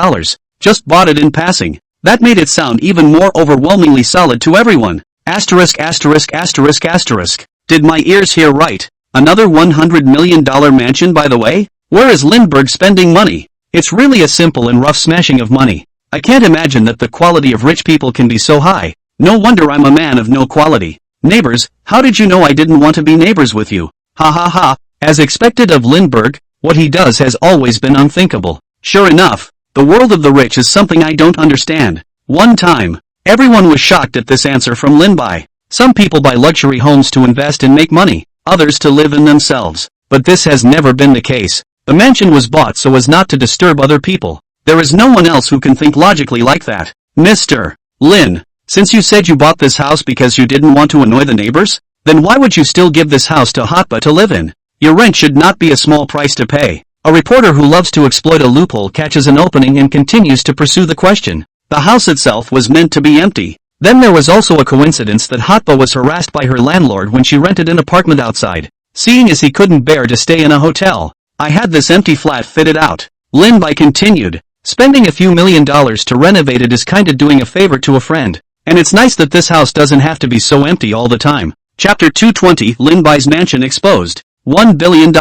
Just bought it in passing. That made it sound even more overwhelmingly solid to everyone. Asterisk asterisk asterisk asterisk. Did my ears hear right? Another $100 million mansion, by the way? Where is Lindbergh spending money? It's really a simple and rough smashing of money. I can't imagine that the quality of rich people can be so high. No wonder I'm a man of no quality. Neighbors, how did you know I didn't want to be neighbors with you? Ha ha ha. As expected of Lindbergh, what he does has always been unthinkable. Sure enough, the world of the rich is something I don't understand. One time, everyone was shocked at this answer from Linbai. Some people buy luxury homes to invest and make money, others to live in themselves. But this has never been the case. The mansion was bought so as not to disturb other people. There is no one else who can think logically like that. Mr. Lin, since you said you bought this house because you didn't want to annoy the neighbors, then why would you still give this house to Hotba to live in? Your rent should not be a small price to pay. A reporter who loves to exploit a loophole catches an opening and continues to pursue the question. The house itself was meant to be empty. Then there was also a coincidence that Hotba was harassed by her landlord when she rented an apartment outside. Seeing as he couldn't bear to stay in a hotel, I had this empty flat fitted out. Linbai continued. Spending a few $1 million to renovate it is kinda doing a favor to a friend. And it's nice that this house doesn't have to be so empty all the time. Chapter 220 Linbai's Mansion Exposed. $1 billion.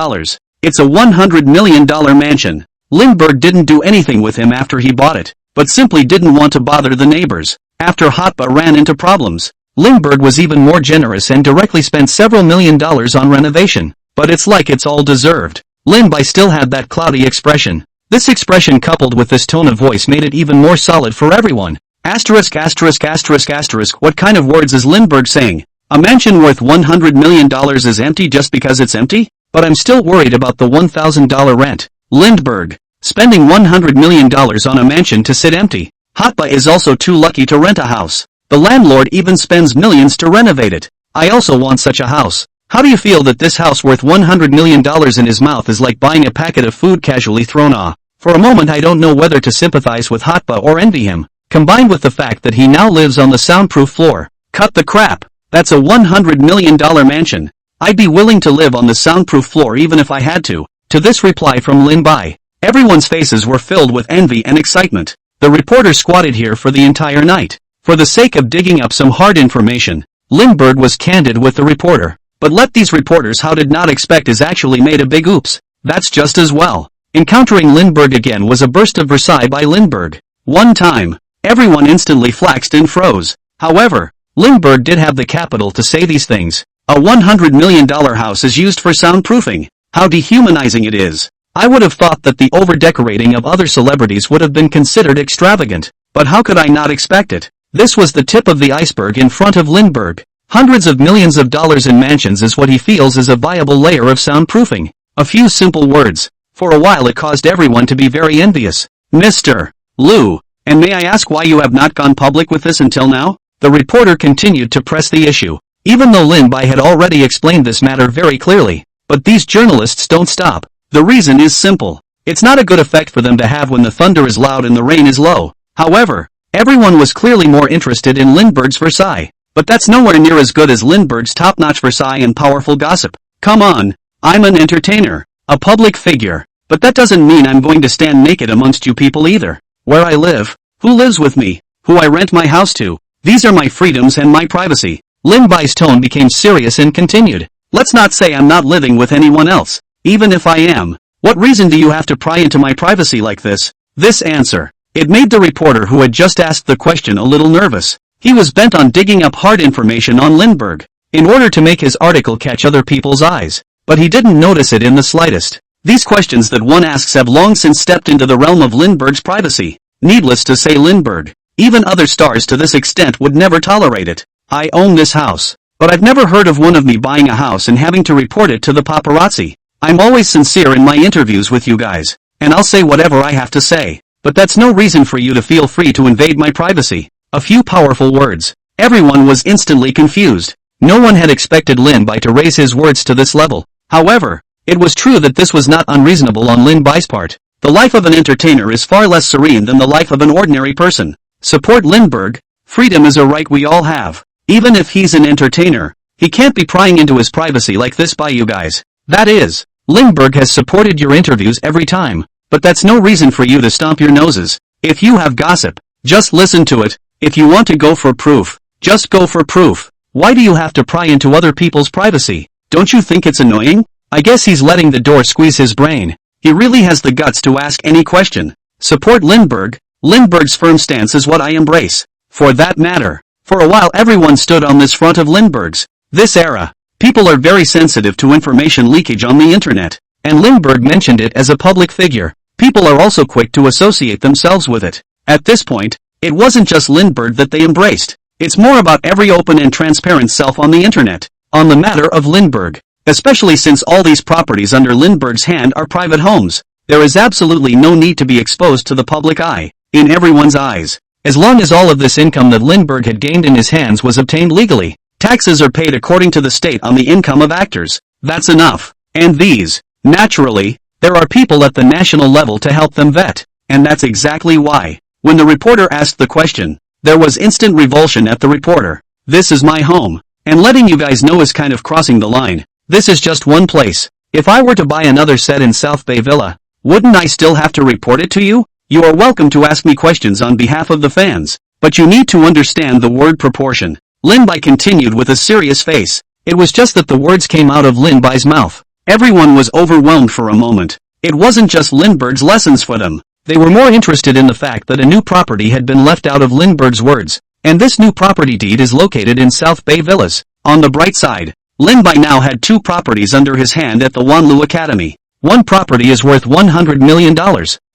It's a $100 million mansion. Lindbergh didn't do anything with him after he bought it, but simply didn't want to bother the neighbors. After Hotba ran into problems, Lindbergh was even more generous and directly spent several $1 million on renovation. But it's like it's all deserved. Linbai still had that cloudy expression. This expression coupled with this tone of voice made it even more solid for everyone. Asterisk asterisk asterisk asterisk. What kind of words is Lindbergh saying? A mansion worth $100 million is empty just because it's empty? But I'm still worried about the $1,000 rent. Lindbergh, spending $100 million on a mansion to sit empty. Hotba is also too lucky to rent a house. The landlord even spends millions to renovate it. I also want such a house. How do you feel that this house worth $100 million in his mouth is like buying a packet of food casually thrown off? For a moment I don't know whether to sympathize with Hotba or envy him, combined with the fact that he now lives on the soundproof floor. Cut the crap. That's a $100 million mansion. I'd be willing to live on the soundproof floor even if I had to. To this reply from Linbai, everyone's faces were filled with envy and excitement. The reporter squatted here for the entire night. For the sake of digging up some hard information, Lindbergh was candid with the reporter. But let these reporters how did not expect is actually made a big oops. That's just as well. Encountering Lindbergh again was a burst of Versailles by Lindbergh. One time, everyone instantly flaxed and froze. However, Lindbergh did have the capital to say these things. A $100 million house is used for soundproofing. How dehumanizing it is. I would have thought that the over-decorating of other celebrities would have been considered extravagant. But how could I not expect it? This was the tip of the iceberg in front of Lindbergh. Hundreds of millions of dollars in mansions is what he feels is a viable layer of soundproofing. A few simple words. For a while it caused everyone to be very envious. Mr. Liu, and may I ask why you have not gone public with this until now? The reporter continued to press the issue, even though Linbai had already explained this matter very clearly. But these journalists don't stop. The reason is simple. It's not a good effect for them to have when the thunder is loud and the rain is low. However, everyone was clearly more interested in Lindbergh's Versailles. But that's nowhere near as good as Lindbergh's top-notch Versailles and powerful gossip. Come on, I'm an entertainer, a public figure, but that doesn't mean I'm going to stand naked amongst you people either. where I live, who lives with me, who I rent my house to. These are my freedoms and my privacy. Lin Bai's tone became serious and continued. Let's not say I'm not living with anyone else. Even if I am, what reason do you have to pry into my privacy like this? This answer. It made the reporter who had just asked the question a little nervous. He was bent on digging up hard information on Lindbergh, in order to make his article catch other people's eyes. But he didn't notice it in the slightest. These questions that one asks have long since stepped into the realm of Lindbergh's privacy. Needless to say, Lindbergh, even other stars to this extent, would never tolerate it. I own this house, but I've never heard of one of me buying a house and having to report it to the paparazzi. I'm always sincere in my interviews with you guys, and I'll say whatever I have to say, but that's no reason for you to feel free to invade my privacy. A few powerful words. Everyone was instantly confused. No one had expected Lin Bai to raise his words to this level. However, it was true that this was not unreasonable on Lin Bai's part. The life of an entertainer is far less serene than the life of an ordinary person. Support Lindbergh. Freedom is a right we all have. Even if he's an entertainer, he can't be prying into his privacy like this by you guys. That is, Lindbergh has supported your interviews every time, but that's no reason for you to stomp your noses. If you have gossip, just listen to it. If you want to go for proof, just go for proof. Why do you have to pry into other people's privacy? Don't you think it's annoying? I guess he's letting the door squeeze his brain. He really has the guts to ask any question. Support Lindbergh. Lindbergh's firm stance is what I embrace. For that matter, for a while everyone stood on this front of Lindbergh's. This era, people are very sensitive to information leakage on the internet, and Lindbergh mentioned it as a public figure. People are also quick to associate themselves with it. At this point, it wasn't just Lindbergh that they embraced. It's more about every open and transparent self on the internet. On the matter of Lindbergh, especially since all these properties under Lindbergh's hand are private homes, there is absolutely no need to be exposed to the public eye, in everyone's eyes. As long as all of this income that Lindbergh had gained in his hands was obtained legally, taxes are paid according to the state on the income of actors. That's enough. And these, naturally, there are people at the national level to help them vet. And that's exactly why, when the reporter asked the question, there was instant revulsion at the reporter. This is my home, and letting you guys know is kind of crossing the line. This is just one place. If I were to buy another set in South Bay Villa, wouldn't I still have to report it to you? You are welcome to ask me questions on behalf of the fans, but you need to understand the word proportion. Lin Bai continued with a serious face. It was just that the words came out of Lin Bai's mouth. Everyone was overwhelmed for a moment. It wasn't just Lindbergh's lessons for them. They were more interested in the fact that a new property had been left out of Lindbergh's words, and this new property deed is located in South Bay Villas. On the bright side, Lin Bai now had 2 properties under his hand at the Wanlu Academy. One property is worth $100 million.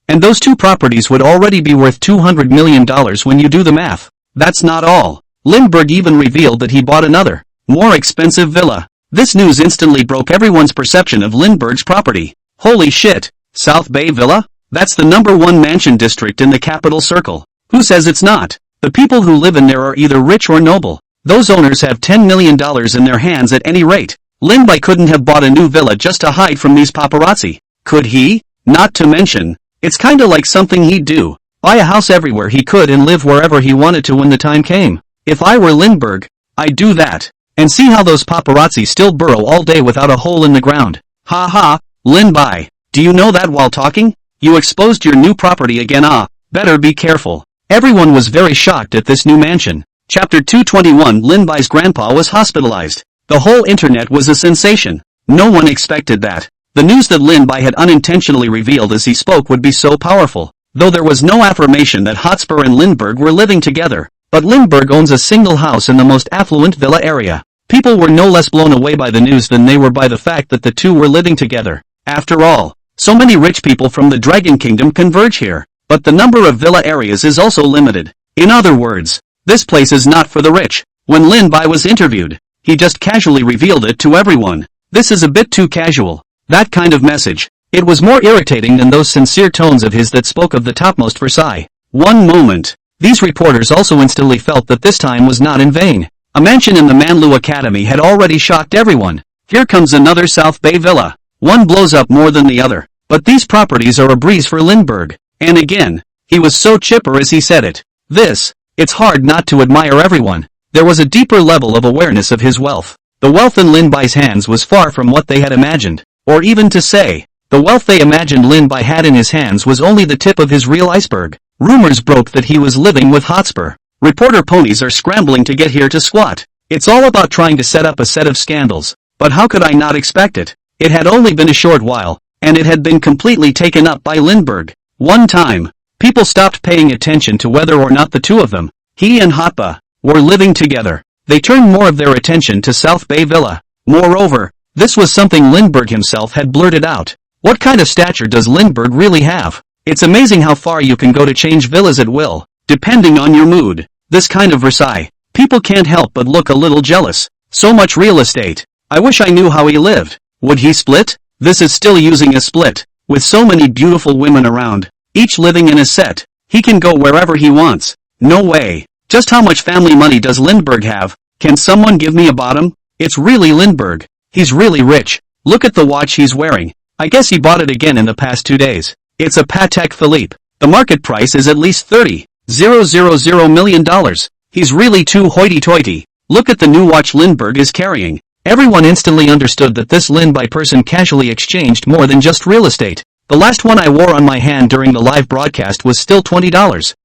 And those 2 properties would already be worth $200 million when you do the math. That's not all. Lindbergh even revealed that he bought another, more expensive villa. This news instantly broke everyone's perception of Lindbergh's property. Holy shit! South Bay Villa? That's the #1 mansion district in the capital circle. Who says it's not? The people who live in there are either rich or noble. Those owners have $10 million in their hands at any rate. Lin Bai couldn't have bought a new villa just to hide from these paparazzi. Could he? Not to mention, it's kinda like something he'd do. Buy a house everywhere he could and live wherever he wanted to when the time came. If I were Lindbergh, I'd do that. And see how those paparazzi still burrow all day without a hole in the ground. Ha ha, Lin Bai. Do you know that while talking? You exposed your new property again. Better be careful. Everyone was very shocked at this new mansion. Chapter 221. Lin Bai's grandpa was hospitalized. The whole internet was a sensation. No one expected that. The news that Lin Bai had unintentionally revealed as he spoke would be so powerful, though there was no affirmation that Hotspur and Lindbergh were living together. But Lindbergh owns a single house in the most affluent villa area. People were no less blown away by the news than they were by the fact that the two were living together. After all, so many rich people from the Dragon Kingdom converge here, but the number of villa areas is also limited. In other words, this place is not for the rich. When Lin Bai was interviewed, he just casually revealed it to everyone. This is a bit too casual. That kind of message. It was more irritating than those sincere tones of his that spoke of the topmost Versailles. One moment. These reporters also instantly felt that this time was not in vain. A mansion in the Manhwa Academy had already shocked everyone. Here comes another South Bay villa. One blows up more than the other. But these properties are a breeze for Lindbergh. And again, he was so chipper as he said it. It's hard not to admire everyone. There was a deeper level of awareness of his wealth. The wealth in Lin Bai's hands was far from what they had imagined. Or even to say, the wealth they imagined Lin Bai had in his hands was only the tip of his real iceberg. Rumors broke that he was living with Hotspur. Reporter ponies are scrambling to get here to squat. It's all about trying to set up a set of scandals. But how could I not expect it? It had only been a short while, and it had been completely taken up by Lindbergh. One time, people stopped paying attention to whether or not the two of them, he and Hotba, were living together. They turned more of their attention to South Bay Villa. Moreover, this was something Lindbergh himself had blurted out. What kind of stature does Lindbergh really have? It's amazing how far you can go to change villas at will, depending on your mood. This kind of Versailles. People can't help but look a little jealous. So much real estate. I wish I knew how he lived. Would he split? This is still using a split. With so many beautiful women around, each living in a set, he can go wherever he wants. No way. Just how much family money does Lindbergh have? Can someone give me a bottom? It's really Lindbergh. He's really rich. Look at the watch he's wearing. I guess he bought it again in the past 2 days. It's a Patek Philippe. The market price is at least $30,000 million. He's really too hoity-toity. Look at the new watch Lindbergh is carrying. Everyone instantly understood that this Lindbergh person casually exchanged more than just real estate. The last one I wore on my hand during the live broadcast was still $20,000.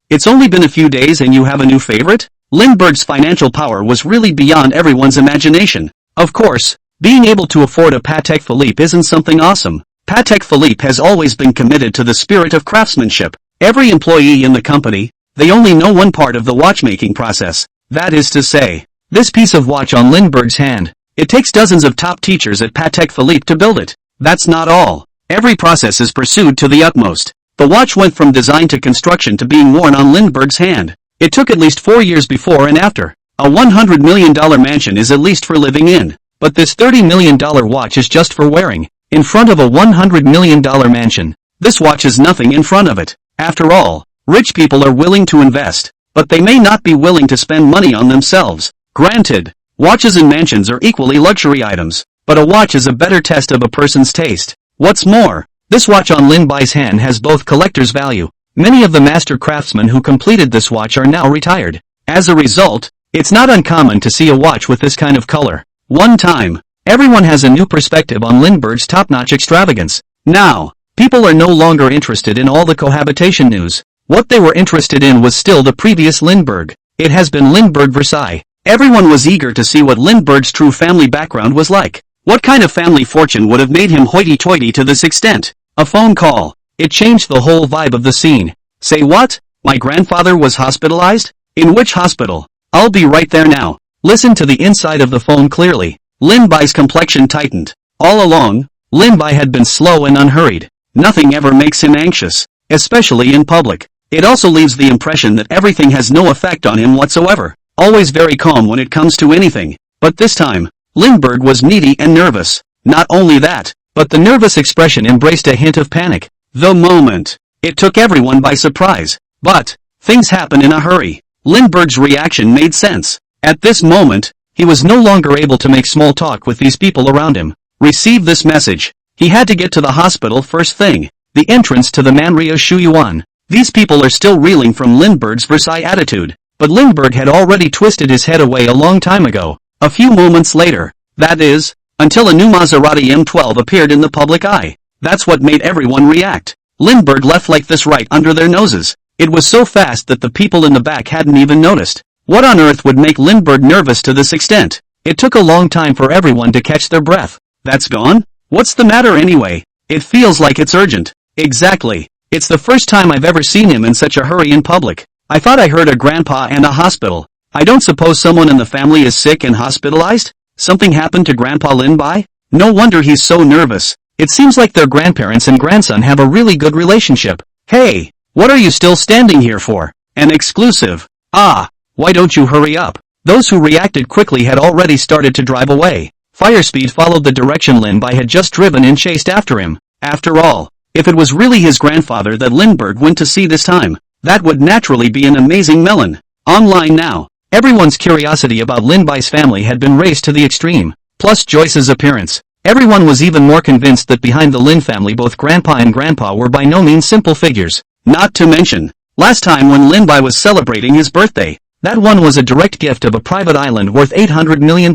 It's only been a few days and you have a new favorite? Lindbergh's financial power was really beyond everyone's imagination. Of course, being able to afford a Patek Philippe isn't something awesome. Patek Philippe has always been committed to the spirit of craftsmanship. Every employee in the company, they only know one part of the watchmaking process. That is to say, this piece of watch on Lindbergh's hand. It takes dozens of top teachers at Patek Philippe to build it. That's not all. Every process is pursued to the utmost. The watch went from design to construction to being worn on Lindbergh's hand. It took at least 4 years before and after. A $100 million mansion is at least for living in. But this $30 million watch is just for wearing. In front of a $100 million mansion. This watch is nothing in front of it. After all, rich people are willing to invest. But they may not be willing to spend money on themselves. Granted, watches and mansions are equally luxury items. But a watch is a better test of a person's taste. What's more, this watch on Lindbergh's hand has both collector's value. Many of the master craftsmen who completed this watch are now retired. As a result, it's not uncommon to see a watch with this kind of color. One time, everyone has a new perspective on Lindbergh's top-notch extravagance. Now, people are no longer interested in all the cohabitation news. What they were interested in was still the previous Lindbergh. It has been Lindbergh Versailles. Everyone was eager to see what Lindbergh's true family background was like. What kind of family fortune would have made him hoity-toity to this extent? A phone call. It changed the whole vibe of the scene. Say what? My grandfather was hospitalized? In which hospital? I'll be right there now. Listen to the inside of the phone clearly. Lindbergh's complexion tightened. All along, Lindbergh had been slow and unhurried. Nothing ever makes him anxious, especially in public. It also leaves the impression that everything has no effect on him whatsoever. Always very calm when it comes to anything. But this time, Lindbergh was needy and nervous. Not only that, but the nervous expression embraced a hint of panic. The moment. It took everyone by surprise. But, things happen in a hurry. Lindbergh's reaction made sense. At this moment, he was no longer able to make small talk with these people around him. Receive this message. He had to get to the hospital first thing. The entrance to the Manhwa Shuyuan. These people are still reeling from Lindbergh's Versailles attitude. But Lindbergh had already twisted his head away a long time ago. A few moments later. That is, until a new Maserati M12 appeared in the public eye. That's what made everyone react. Lindbergh left like this right under their noses. It was so fast that the people in the back hadn't even noticed. What on earth would make Lindbergh nervous to this extent? It took a long time for everyone to catch their breath. That's gone? What's the matter anyway? It feels like it's urgent. Exactly. It's the first time I've ever seen him in such a hurry in public. I thought I heard a grandpa and a hospital. I don't suppose someone in the family is sick and hospitalized? Something happened to Grandpa Lindbergh? No wonder he's so nervous. It seems like their grandparents and grandson have a really good relationship. Hey, what are you still standing here for? An exclusive. Ah. Why don't you hurry up? Those who reacted quickly had already started to drive away. Firespeed followed the direction Lindbergh had just driven and chased after him. After all, if it was really his grandfather that Lindbergh went to see this time, that would naturally be an amazing melon. Online now. Everyone's curiosity about Lindbergh's family had been raised to the extreme. Plus Joyce's appearance. Everyone was even more convinced that behind the Lind family both Grandpa and Grandpa were by no means simple figures. Not to mention, last time when Lindbergh was celebrating his birthday, that one was a direct gift of a private island worth $800 million.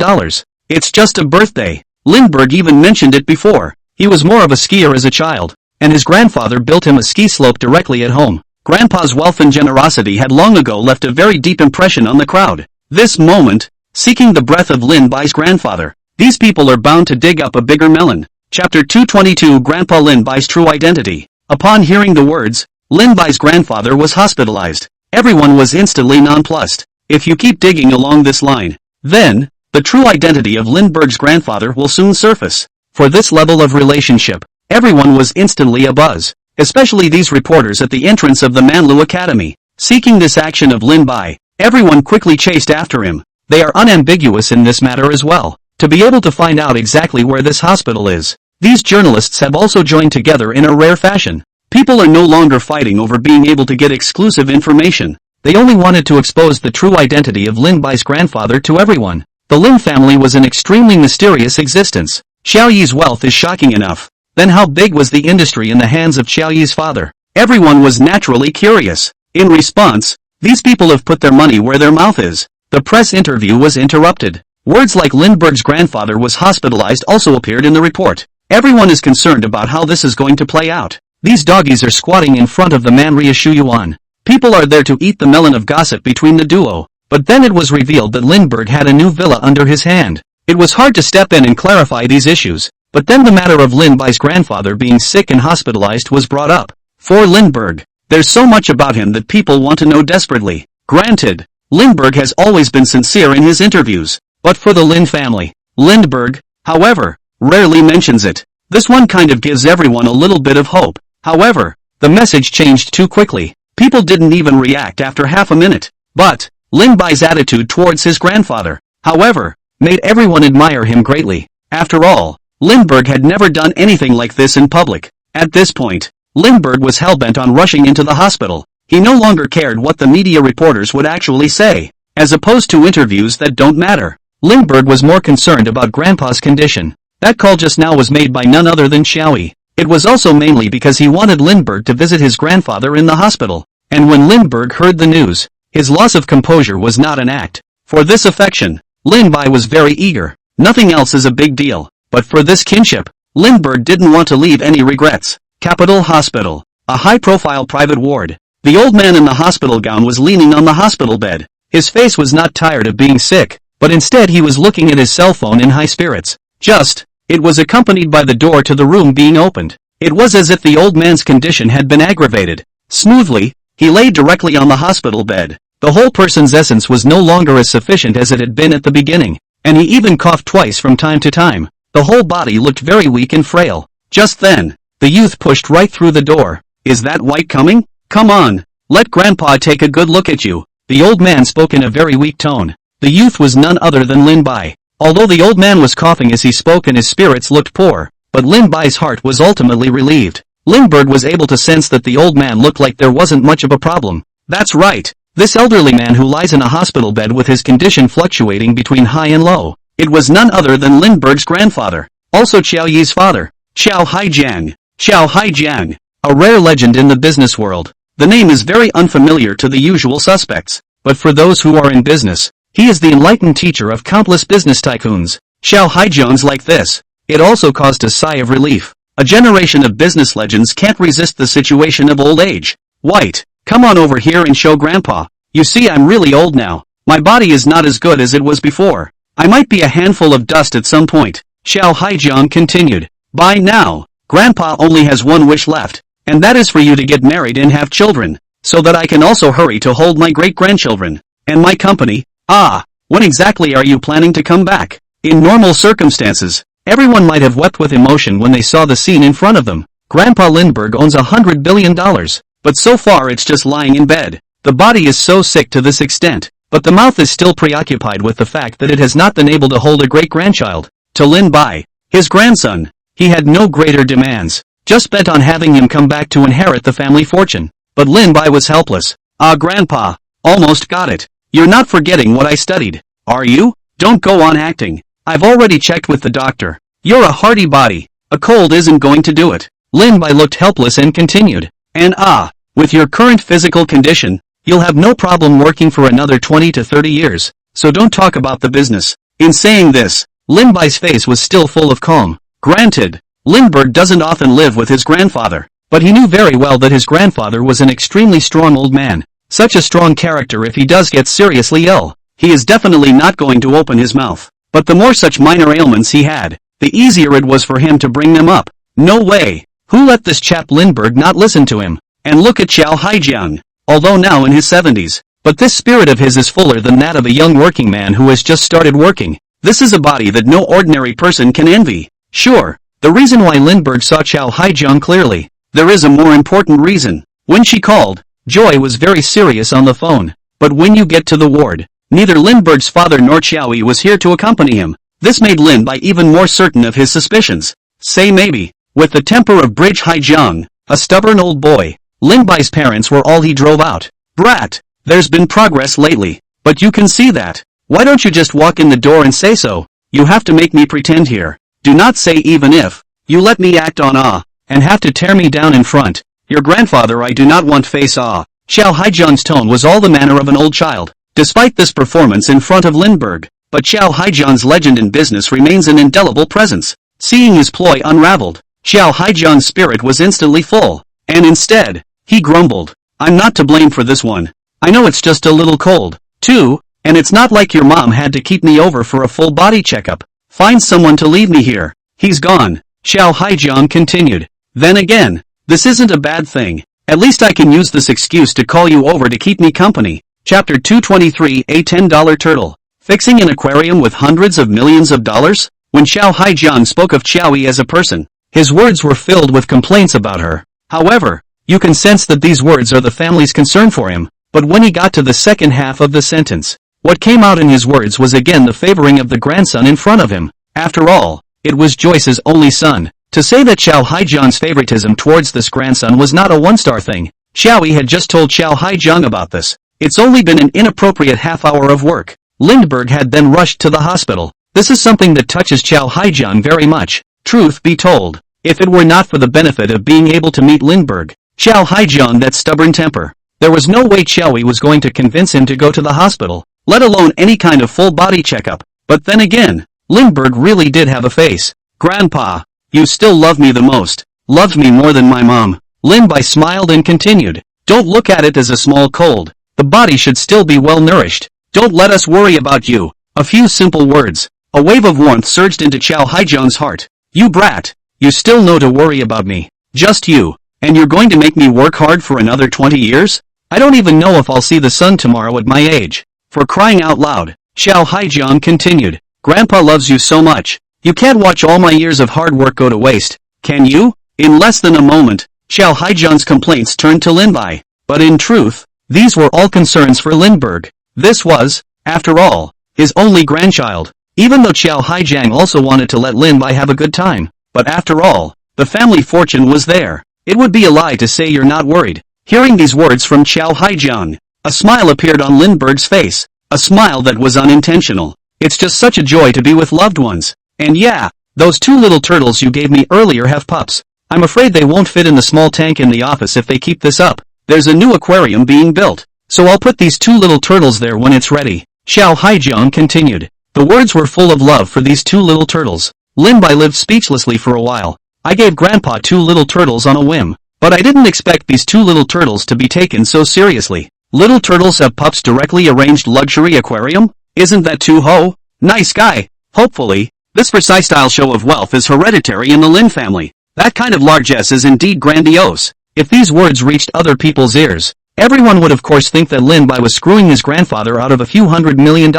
It's just a birthday. Lindbergh even mentioned it before. He was more of a skier as a child. and his grandfather built him a ski slope directly at home. Grandpa's wealth and generosity had long ago left a very deep impression on the crowd. This moment, seeking the breath of Lin Bai's grandfather. These people are bound to dig up a bigger melon. Chapter 222 Grandpa Lin Bai's True Identity. Upon hearing the words, Lin Bai's grandfather was hospitalized. Everyone was instantly nonplussed. If you keep digging along this line, then, the true identity of Lindbergh's grandfather will soon surface. For this level of relationship, everyone was instantly abuzz, especially these reporters at the entrance of the Manhwa Academy. Seeking this action of Lin Bai, everyone quickly chased after him. They are unambiguous in this matter as well. To be able to find out exactly where this hospital is, these journalists have also joined together in a rare fashion. People are no longer fighting over being able to get exclusive information. They only wanted to expose the true identity of Lin Bai's grandfather to everyone. The Lin family was an extremely mysterious existence. Xiao Yi's wealth is shocking enough. Then how big was the industry in the hands of Xiao Yi's father? Everyone was naturally curious. In response, these people have put their money where their mouth is. The press interview was interrupted. Words like Lindbergh's grandfather was hospitalized also appeared in the report. Everyone is concerned about how this is going to play out. These doggies are squatting in front of the Manhwa Shuyuan. People are there to eat the melon of gossip between the duo. But then it was revealed that Lindbergh had a new villa under his hand. It was hard to step in and clarify these issues, but then the matter of Lin Bai's grandfather being sick and hospitalized was brought up. For Lindbergh, there's so much about him that people want to know desperately. Granted, Lindbergh has always been sincere in his interviews, but for the Lin family, Lindbergh, however, rarely mentions it. This one kind of gives everyone a little bit of hope. However, the message changed too quickly. People didn't even react after half a minute. But, Lin Bai's attitude towards his grandfather, however, made everyone admire him greatly. After all, Lindbergh had never done anything like this in public. At this point, Lindbergh was hell-bent on rushing into the hospital. He no longer cared what the media reporters would actually say, as opposed to interviews that don't matter. Lindbergh was more concerned about Grandpa's condition. That call just now was made by none other than Xiaoyi. It was also mainly because he wanted Lindbergh to visit his grandfather in the hospital. And when Lindbergh heard the news, his loss of composure was not an act. For this affection, Lin Bai was very eager. Nothing else is a big deal. But for this kinship, Lindbergh didn't want to leave any regrets. Capital Hospital. A high-profile private ward. The old man in the hospital gown was leaning on the hospital bed. His face was not tired of being sick, but instead he was looking at his cell phone in high spirits. It was accompanied by the door to the room being opened. It was as if the old man's condition had been aggravated. Smoothly, he lay directly on the hospital bed. The whole person's essence was no longer as sufficient as it had been at the beginning, and he even coughed twice from time to time. The whole body looked very weak and frail. Just then, the youth pushed right through the door. "Is that White coming? Come on, let Grandpa take a good look at you." The old man spoke in a very weak tone. The youth was none other than Lin Bai. Although the old man was coughing as he spoke and his spirits looked poor, but Lin Bai's heart was ultimately relieved. Lindbergh was able to sense that the old man looked like there wasn't much of a problem. That's right, this elderly man who lies in a hospital bed with his condition fluctuating between high and low. It was none other than Lindbergh's grandfather, also Xiao Yi's father, Xiao Haijiang. Xiao Haijiang, a rare legend in the business world. The name is very unfamiliar to the usual suspects, but for those who are in business, he is the enlightened teacher of countless business tycoons. Xiao Haijiang's like this. It also caused a sigh of relief. A generation of business legends can't resist the situation of old age. White, come on over here and show Grandpa. You see, I'm really old now. My body is not as good as it was before. I might be a handful of dust at some point. Xiao Haijiang continued. By now, Grandpa only has one wish left, and that is for you to get married and have children, so that I can also hurry to hold my great-grandchildren. And my company? When exactly are you planning to come back? In normal circumstances, everyone might have wept with emotion when they saw the scene in front of them. Grandpa Lindbergh owns $100 billion, but so far it's just lying in bed. The body is so sick to this extent, but the mouth is still preoccupied with the fact that it has not been able to hold a great-grandchild. To Lin Bai, his grandson, he had no greater demands, just bent on having him come back to inherit the family fortune. But Lin Bai was helpless. Grandpa, almost got it. You're not forgetting what I studied, are you? Don't go on acting. I've already checked with the doctor. You're a hardy body. A cold isn't going to do it. Lin Bai looked helpless and continued. And with your current physical condition, you'll have no problem working for another 20 to 30 years, so don't talk about the business. In saying this, Lin Bai's face was still full of calm. Granted, Lindbergh doesn't often live with his grandfather, But he knew very well that his grandfather was an extremely strong old man. Such a strong character, if he does get seriously ill, he is definitely not going to open his mouth. But the more such minor ailments he had, the easier it was for him to bring them up. No way! Who let this chap Lindbergh not listen to him? And look at Xiao Haijiang, although now in his 70s. But this spirit of his is fuller than that of a young working man who has just started working. This is a body that no ordinary person can envy. Sure, the reason why Lindbergh saw Xiao Haijiang clearly. There is a more important reason. When she called, Joy was very serious on the phone. But when you get to the ward, neither Lindbergh's father nor Xiaoyi was here to accompany him. This made Lin Bai even more certain of his suspicions. Say maybe, with the temper of Bridge Haijiang, a stubborn old boy, Lin Bai's parents were all he drove out. Brat, there's been progress lately, but you can see that. Why don't you just walk in the door and say so? You have to make me pretend here. Do not say even if. You let me act on and have to tear me down in front. Your grandfather I do not want face Xiao Haijiang's tone was all the manner of an old child. Despite this performance in front of Lindbergh, but Xiao Haijiang's legend in business remains an indelible presence. Seeing his ploy unraveled, Xiao Haijiang's spirit was instantly full, and instead, he grumbled, I'm not to blame for this one. I know it's just a little cold, too, and it's not like your mom had to keep me over for a full body checkup. Find someone to leave me here. He's gone, Xiao Haijiang continued. Then again, this isn't a bad thing. At least I can use this excuse to call you over to keep me company. Chapter 223, A $10 Turtle. Fixing an aquarium with hundreds of millions of dollars? When Xiao Haijiang spoke of Xiaoyi as a person, his words were filled with complaints about her. However, you can sense that these words are the family's concern for him. But when he got to the second half of the sentence, what came out in his words was again the favoring of the grandson in front of him. After all, it was Joyce's only son. To say that Xiao Haijiang's favoritism towards this grandson was not a one-star thing. Xiaoyi had just told Xiao Haijiang about this. It's only been an inappropriate half-hour of work. Lindbergh had then rushed to the hospital. This is something that touches Xiao Haijiang very much. Truth be told, if it were not for the benefit of being able to meet Lindbergh, Xiao Haijiang that stubborn temper, there was no way Xiaoyi was going to convince him to go to the hospital, let alone any kind of full-body checkup. But then again, Lindbergh really did have a face. Grandpa, you still love me the most. Loved me more than my mom. Lin Bai smiled and continued. Don't look at it as a small cold. The body should still be well nourished. Don't let us worry about you. A few simple words. A wave of warmth surged into Xiao Haijiang's heart. You brat. You still know to worry about me. Just you. And you're going to make me work hard for another 20 years? I don't even know if I'll see the sun tomorrow at my age. For crying out loud, Xiao Haijiang continued. Grandpa loves you so much. You can't watch all my years of hard work go to waste, can you? In less than a moment, Xiao Haijiang's complaints turned to Lin Bai. But in truth, these were all concerns for Lindbergh. This was, after all, his only grandchild. Even though Xiao Haijiang also wanted to let Lin Bai have a good time. But after all, the family fortune was there. It would be a lie to say you're not worried. Hearing these words from Xiao Haijiang, a smile appeared on Lindbergh's face. A smile that was unintentional. It's just such a joy to be with loved ones. And yeah, those two little turtles you gave me earlier have pups. I'm afraid they won't fit in the small tank in the office if they keep this up. There's a new aquarium being built, so I'll put these two little turtles there when it's ready. Xiao Haijiang continued. The words were full of love for these two little turtles. Lin Bai lived speechlessly for a while. I gave Grandpa two little turtles on a whim, but I didn't expect these two little turtles to be taken so seriously. Little turtles have pups directly arranged luxury aquarium? Isn't that too nice guy? Hopefully, this precise-style show of wealth is hereditary in the Lin family. That kind of largesse is indeed grandiose. If these words reached other people's ears, everyone would of course think that Lin Bai was screwing his grandfather out of a few $100 million.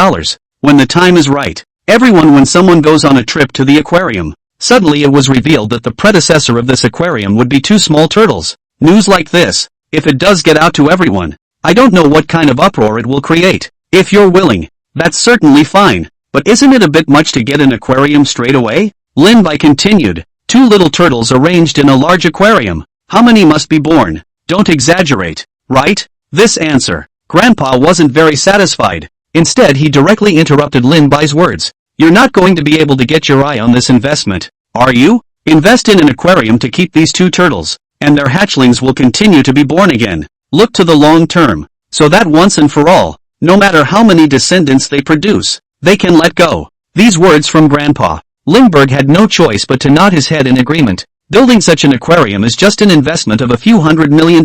When the time is right, when someone goes on a trip to the aquarium, suddenly it was revealed that the predecessor of this aquarium would be two small turtles. News like this, if it does get out to everyone, I don't know what kind of uproar it will create. If you're willing, that's certainly fine. But isn't it a bit much to get an aquarium straight away? Lin Bai continued. Two little turtles arranged in a large aquarium. How many must be born? Don't exaggerate, right? This answer. Grandpa wasn't very satisfied. Instead he directly interrupted Lin Bai's words. You're not going to be able to get your eye on this investment, are you? Invest in an aquarium to keep these two turtles, and their hatchlings will continue to be born again. Look to the long term, so that once and for all, no matter how many descendants they produce, they can let go. These words from Grandpa. Lindbergh had no choice but to nod his head in agreement. Building such an aquarium is just an investment of a few $100 million.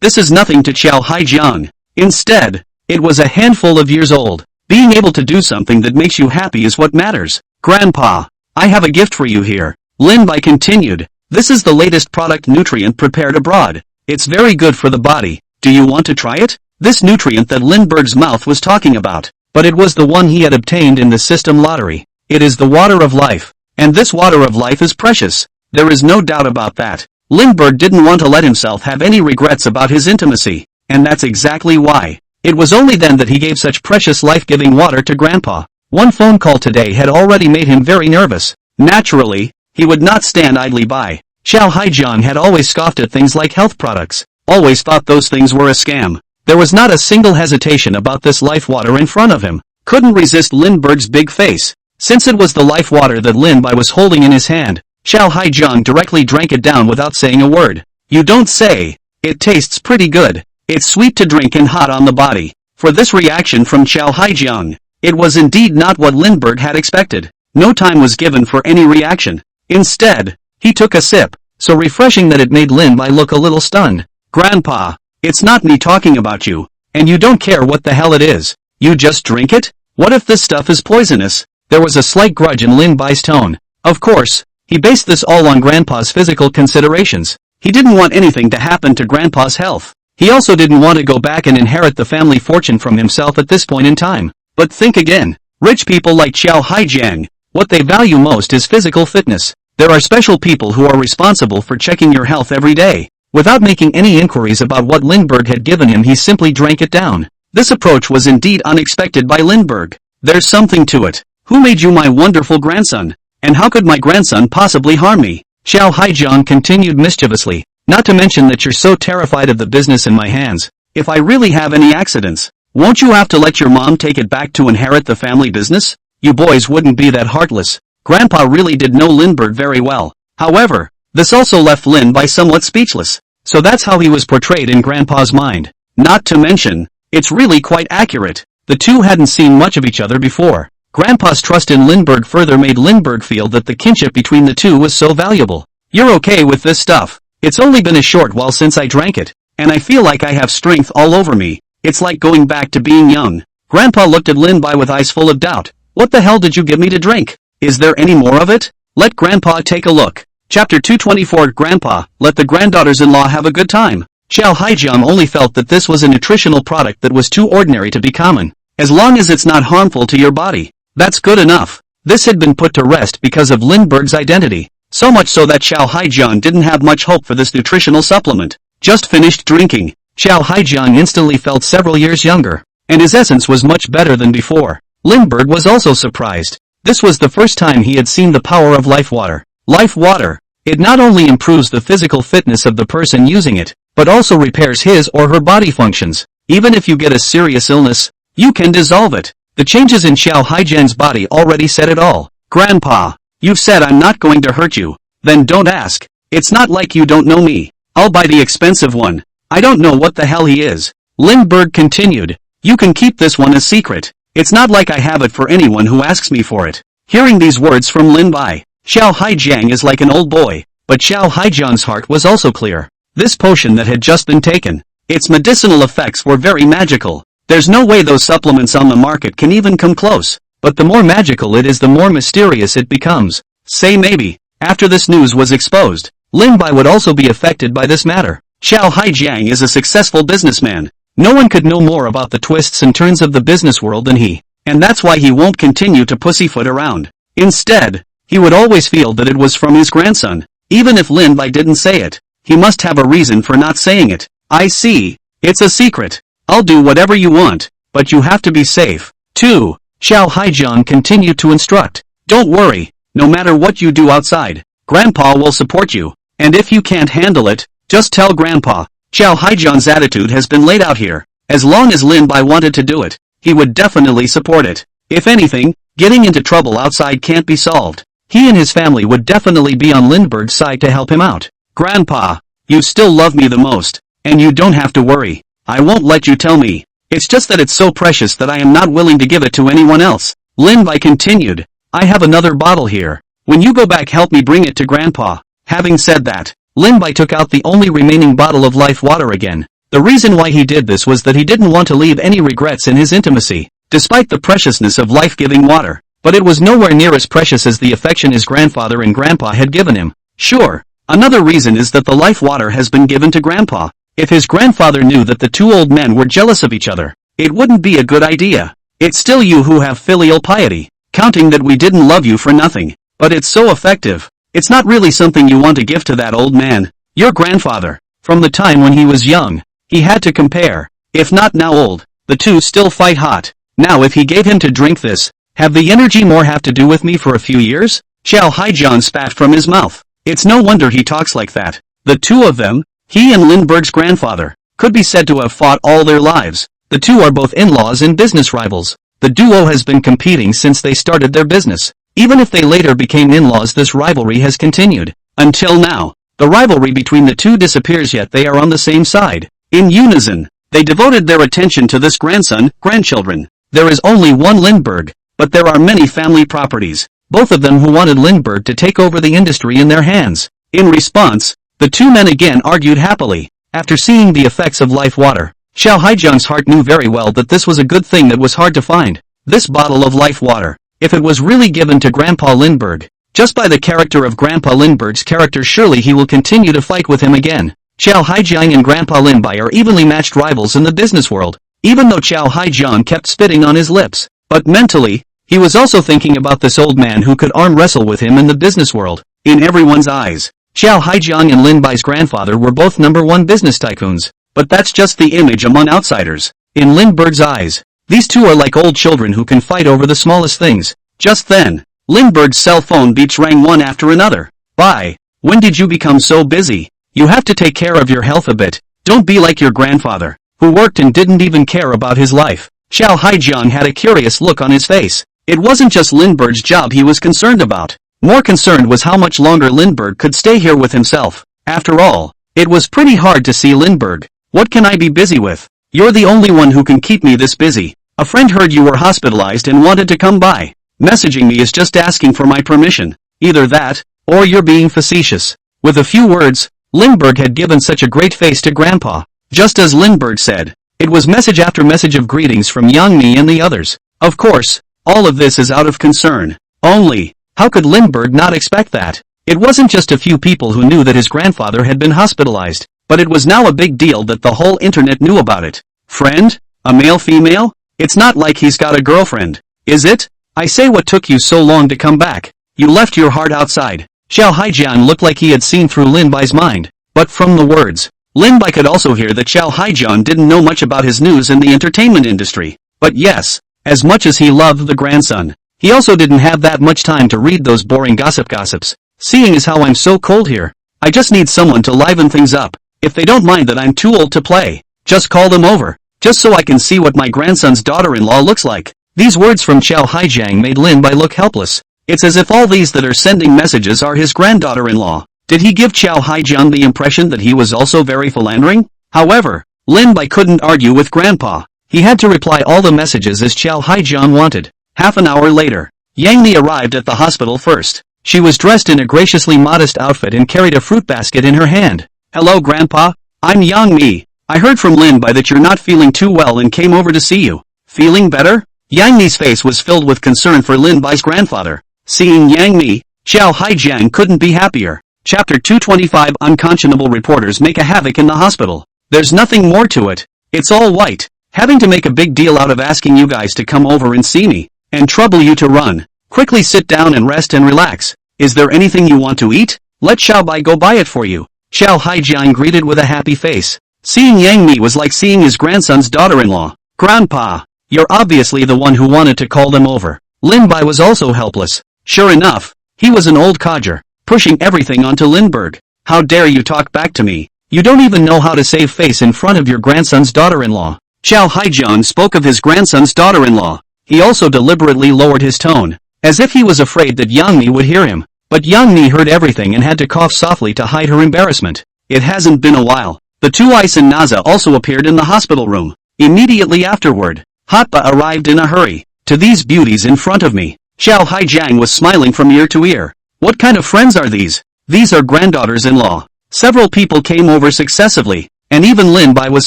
This is nothing to Xiao Haijiang. Instead, it was a handful of years old. Being able to do something that makes you happy is what matters. Grandpa, I have a gift for you here. Lin Bai continued. This is the latest product nutrient prepared abroad. It's very good for the body. Do you want to try it? This nutrient that Lindbergh's mouth was talking about. But it was the one he had obtained in the system lottery. It is the water of life. And this water of life is precious. There is no doubt about that. Lindbergh didn't want to let himself have any regrets about his intimacy. And that's exactly why. It was only then that he gave such precious life-giving water to Grandpa. One phone call today had already made him very nervous. Naturally, he would not stand idly by. Xiao Haijiang had always scoffed at things like health products. Always thought those things were a scam. There was not a single hesitation about this life water in front of him. Couldn't resist Lindbergh's big face. Since it was the life water that Lin Bai was holding in his hand, Xiao Haijiang directly drank it down without saying a word. You don't say. It tastes pretty good. It's sweet to drink and hot on the body. For this reaction from Xiao Haijiang, it was indeed not what Lindbergh had expected. No time was given for any reaction. Instead, he took a sip, so refreshing that it made Lin Bai look a little stunned. Grandpa, it's not me talking about you, and you don't care what the hell it is. You just drink it? What if this stuff is poisonous? There was a slight grudge in Lin Bai's tone. Of course, he based this all on Grandpa's physical considerations. He didn't want anything to happen to Grandpa's health. He also didn't want to go back and inherit the family fortune from himself at this point in time. But think again. Rich people like Xiao Haijiang, what they value most is physical fitness. There are special people who are responsible for checking your health every day. Without making any inquiries about what Lindbergh had given him, he simply drank it down. This approach was indeed unexpected by Lindbergh. There's something to it. Who made you my wonderful grandson? And how could my grandson possibly harm me? Xiao Haijiang continued mischievously. Not to mention that you're so terrified of the business in my hands. If I really have any accidents, won't you have to let your mom take it back to inherit the family business? You boys wouldn't be that heartless. Grandpa really did know Lindbergh very well. However, this also left Lin Bai somewhat speechless. So that's how he was portrayed in Grandpa's mind. Not to mention, it's really quite accurate. The two hadn't seen much of each other before. Grandpa's trust in Lindbergh further made Lindbergh feel that the kinship between the two was so valuable. You're okay with this stuff. It's only been a short while since I drank it, and I feel like I have strength all over me. It's like going back to being young. Grandpa looked at Lin Bai with eyes full of doubt. What the hell did you give me to drink? Is there any more of it? Let Grandpa take a look. Chapter 224 Grandpa, let the granddaughters-in-law have a good time. Xiao Haijiang only felt that this was a nutritional product that was too ordinary to be common. As long as it's not harmful to your body, that's good enough. This had been put to rest because of Lindbergh's identity. So much so that Xiao Haijiang didn't have much hope for this nutritional supplement. Just finished drinking, Xiao Haijiang instantly felt several years younger, and his essence was much better than before. Lindbergh was also surprised. This was the first time he had seen the power of life water. Life water. It not only improves the physical fitness of the person using it, but also repairs his or her body functions. Even if you get a serious illness, you can dissolve it. The changes in Xiao Haijiang's body already said it all. Grandpa, you've said I'm not going to hurt you. Then don't ask. It's not like you don't know me. I'll buy the expensive one. I don't know what the hell he is. Lindbergh continued. You can keep this one a secret. It's not like I have it for anyone who asks me for it. Hearing these words from Lin Bai, Xiao Haijiang is like an old boy, but Xiao Haijiang's heart was also clear. This potion that had just been taken, its medicinal effects were very magical. There's no way those supplements on the market can even come close. But the more magical it is, the more mysterious it becomes. Say maybe, after this news was exposed, Lin Bai would also be affected by this matter. Xiao Haijiang is a successful businessman. No one could know more about the twists and turns of the business world than he, and that's why he won't continue to pussyfoot around. Instead, he would always feel that it was from his grandson. Even if Lin Bai didn't say it, he must have a reason for not saying it. I see. It's a secret. I'll do whatever you want, but you have to be safe, too. Xiao Haijiang continued to instruct. Don't worry, no matter what you do outside, Grandpa will support you, and if you can't handle it, just tell Grandpa. Xiao Haijiang's attitude has been laid out here. As long as Lin Bai wanted to do it, he would definitely support it. If anything, getting into trouble outside can't be solved. He and his family would definitely be on Lindbergh's side to help him out. Grandpa, you still love me the most, and you don't have to worry. I won't let you tell me. It's just that it's so precious that I am not willing to give it to anyone else. Lin Bai continued. I have another bottle here. When you go back, help me bring it to Grandpa. Having said that, Lin Bai took out the only remaining bottle of life water again. The reason why he did this was that he didn't want to leave any regrets in his intimacy, despite the preciousness of life-giving water. But it was nowhere near as precious as the affection his grandfather and grandpa had given him. Sure, another reason is that the life water has been given to grandpa. If his grandfather knew that the two old men were jealous of each other, it wouldn't be a good idea. It's still you who have filial piety, counting that we didn't love you for nothing. But it's so effective. It's not really something you want to give to that old man. Your grandfather, from the time when he was young, he had to compare. If not now old, the two still fight hot. Now if he gave him to drink this, have the energy more have to do with me for a few years? Xiao Haijian spat from his mouth. It's no wonder he talks like that. The two of them, he and Lindbergh's grandfather, could be said to have fought all their lives. The two are both in-laws and business rivals. The duo has been competing since they started their business. Even if they later became in-laws, this rivalry has continued. Until now, the rivalry between the two disappears, yet they are on the same side. In unison, they devoted their attention to this grandchildren. There is only one Lindbergh, but there are many family properties, both of them who wanted Lindbergh to take over the industry in their hands. In response, the two men again argued happily. After seeing the effects of life water, Xiao Haijian's heart knew very well that this was a good thing that was hard to find. This bottle of life water, if it was really given to Grandpa Lindbergh, just by the character of Grandpa Lindbergh's character, surely he will continue to fight with him again. Xiao Haijian and Grandpa Lin Bai are evenly matched rivals in the business world, even though Xiao Haijian kept spitting on his lips. But mentally, he was also thinking about this old man who could arm wrestle with him in the business world. In everyone's eyes, Xiao Haijian and Lin Bai's grandfather were both #1 business tycoons, but that's just the image among outsiders. In Lindbergh's eyes, these two are like old children who can fight over the smallest things. Just then, Lindbergh's cell phone beeps rang one after another. Bai, when did you become so busy? You have to take care of your health a bit. Don't be like your grandfather, who worked and didn't even care about his life. Xiao Haijian had a curious look on his face. It wasn't just Lindbergh's job he was concerned about. More concerned was how much longer Lindbergh could stay here with himself. After all, it was pretty hard to see Lindbergh. What can I be busy with? You're the only one who can keep me this busy. A friend heard you were hospitalized and wanted to come by. Messaging me is just asking for my permission. Either that, or you're being facetious. With a few words, Lindbergh had given such a great face to Grandpa. Just as Lindbergh said, it was message after message of greetings from Yang Mi and the others. Of course, all of this is out of concern. Only, how could Lindbergh not expect that? It wasn't just a few people who knew that his grandfather had been hospitalized, but it was now a big deal that the whole internet knew about it. Friend? A male-female? It's not like he's got a girlfriend, is it? I say, what took you so long to come back? You left your heart outside. Xiao Haijian looked like he had seen through Lin Bai's mind, but from the words, Lin Bai could also hear that Xiao Haijian didn't know much about his news in the entertainment industry. But yes, as much as he loved the grandson, he also didn't have that much time to read those boring gossips. Seeing as how I'm so cold here, I just need someone to liven things up. If they don't mind that I'm too old to play, just call them over, just so I can see what my grandson's daughter-in-law looks like. These words from Xiao Haijian made Lin Bai look helpless. It's as if all these that are sending messages are his granddaughter-in-law. Did he give Xiao Haijian the impression that he was also very philandering? However, Lin Bai couldn't argue with Grandpa. He had to reply all the messages as Xiao Haijian wanted. Half an hour later, Yang Mi arrived at the hospital first. She was dressed in a graciously modest outfit and carried a fruit basket in her hand. Hello Grandpa, I'm Yang Mi. I heard from Lin Bai that you're not feeling too well and came over to see you. Feeling better? Yang Mi's face was filled with concern for Lin Bai's grandfather. Seeing Yang Mi, Xiao Haijian couldn't be happier. Chapter 225 Unconscionable reporters make a havoc in the hospital. There's nothing more to it. It's all white. Having to make a big deal out of asking you guys to come over and see me, and trouble you to run. Quickly sit down and rest and relax. Is there anything you want to eat? Let Xiao Bai go buy it for you. Xiao Haijian greeted with a happy face. Seeing Yang Mi was like seeing his grandson's daughter-in-law. Grandpa, you're obviously the one who wanted to call them over. Lin Bai was also helpless. Sure enough, he was an old codger, pushing everything onto Lindbergh. How dare you talk back to me? You don't even know how to save face in front of your grandson's daughter-in-law. Xiao Haijian spoke of his grandson's daughter-in-law. He also deliberately lowered his tone, as if he was afraid that Yang Mi would hear him. But Yang Mi heard everything and had to cough softly to hide her embarrassment. It hasn't been a while. The two Ice and Naza also appeared in the hospital room. Immediately afterward, Hotba arrived in a hurry. To these beauties in front of me, Xiao Haijian was smiling from ear to ear. What kind of friends are these? These are granddaughters-in-law. Several people came over successively, and even Lin Bai was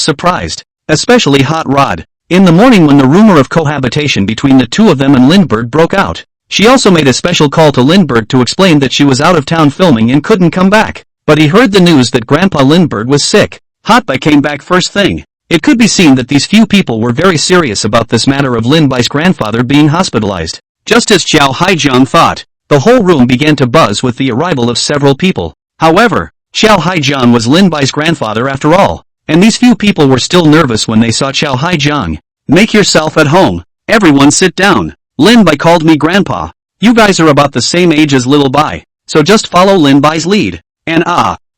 surprised, especially Hot Rod. In the morning when the rumor of cohabitation between the two of them and Lindbergh broke out, she also made a special call to Lindbergh to explain that she was out of town filming and couldn't come back. But he heard the news that Grandpa Lindbergh was sick. Hot Bai came back first thing. It could be seen that these few people were very serious about this matter of Lin Bai's grandfather being hospitalized. Just as Xiao Haijiang thought, the whole room began to buzz with the arrival of several people. However, Xiao Haijiang was Lin Bai's grandfather after all, and these few people were still nervous when they saw Xiao Haijiang. Make yourself at home. Everyone sit down. Lin Bai called me grandpa. You guys are about the same age as Little Bai, so just follow Lin Bai's lead. And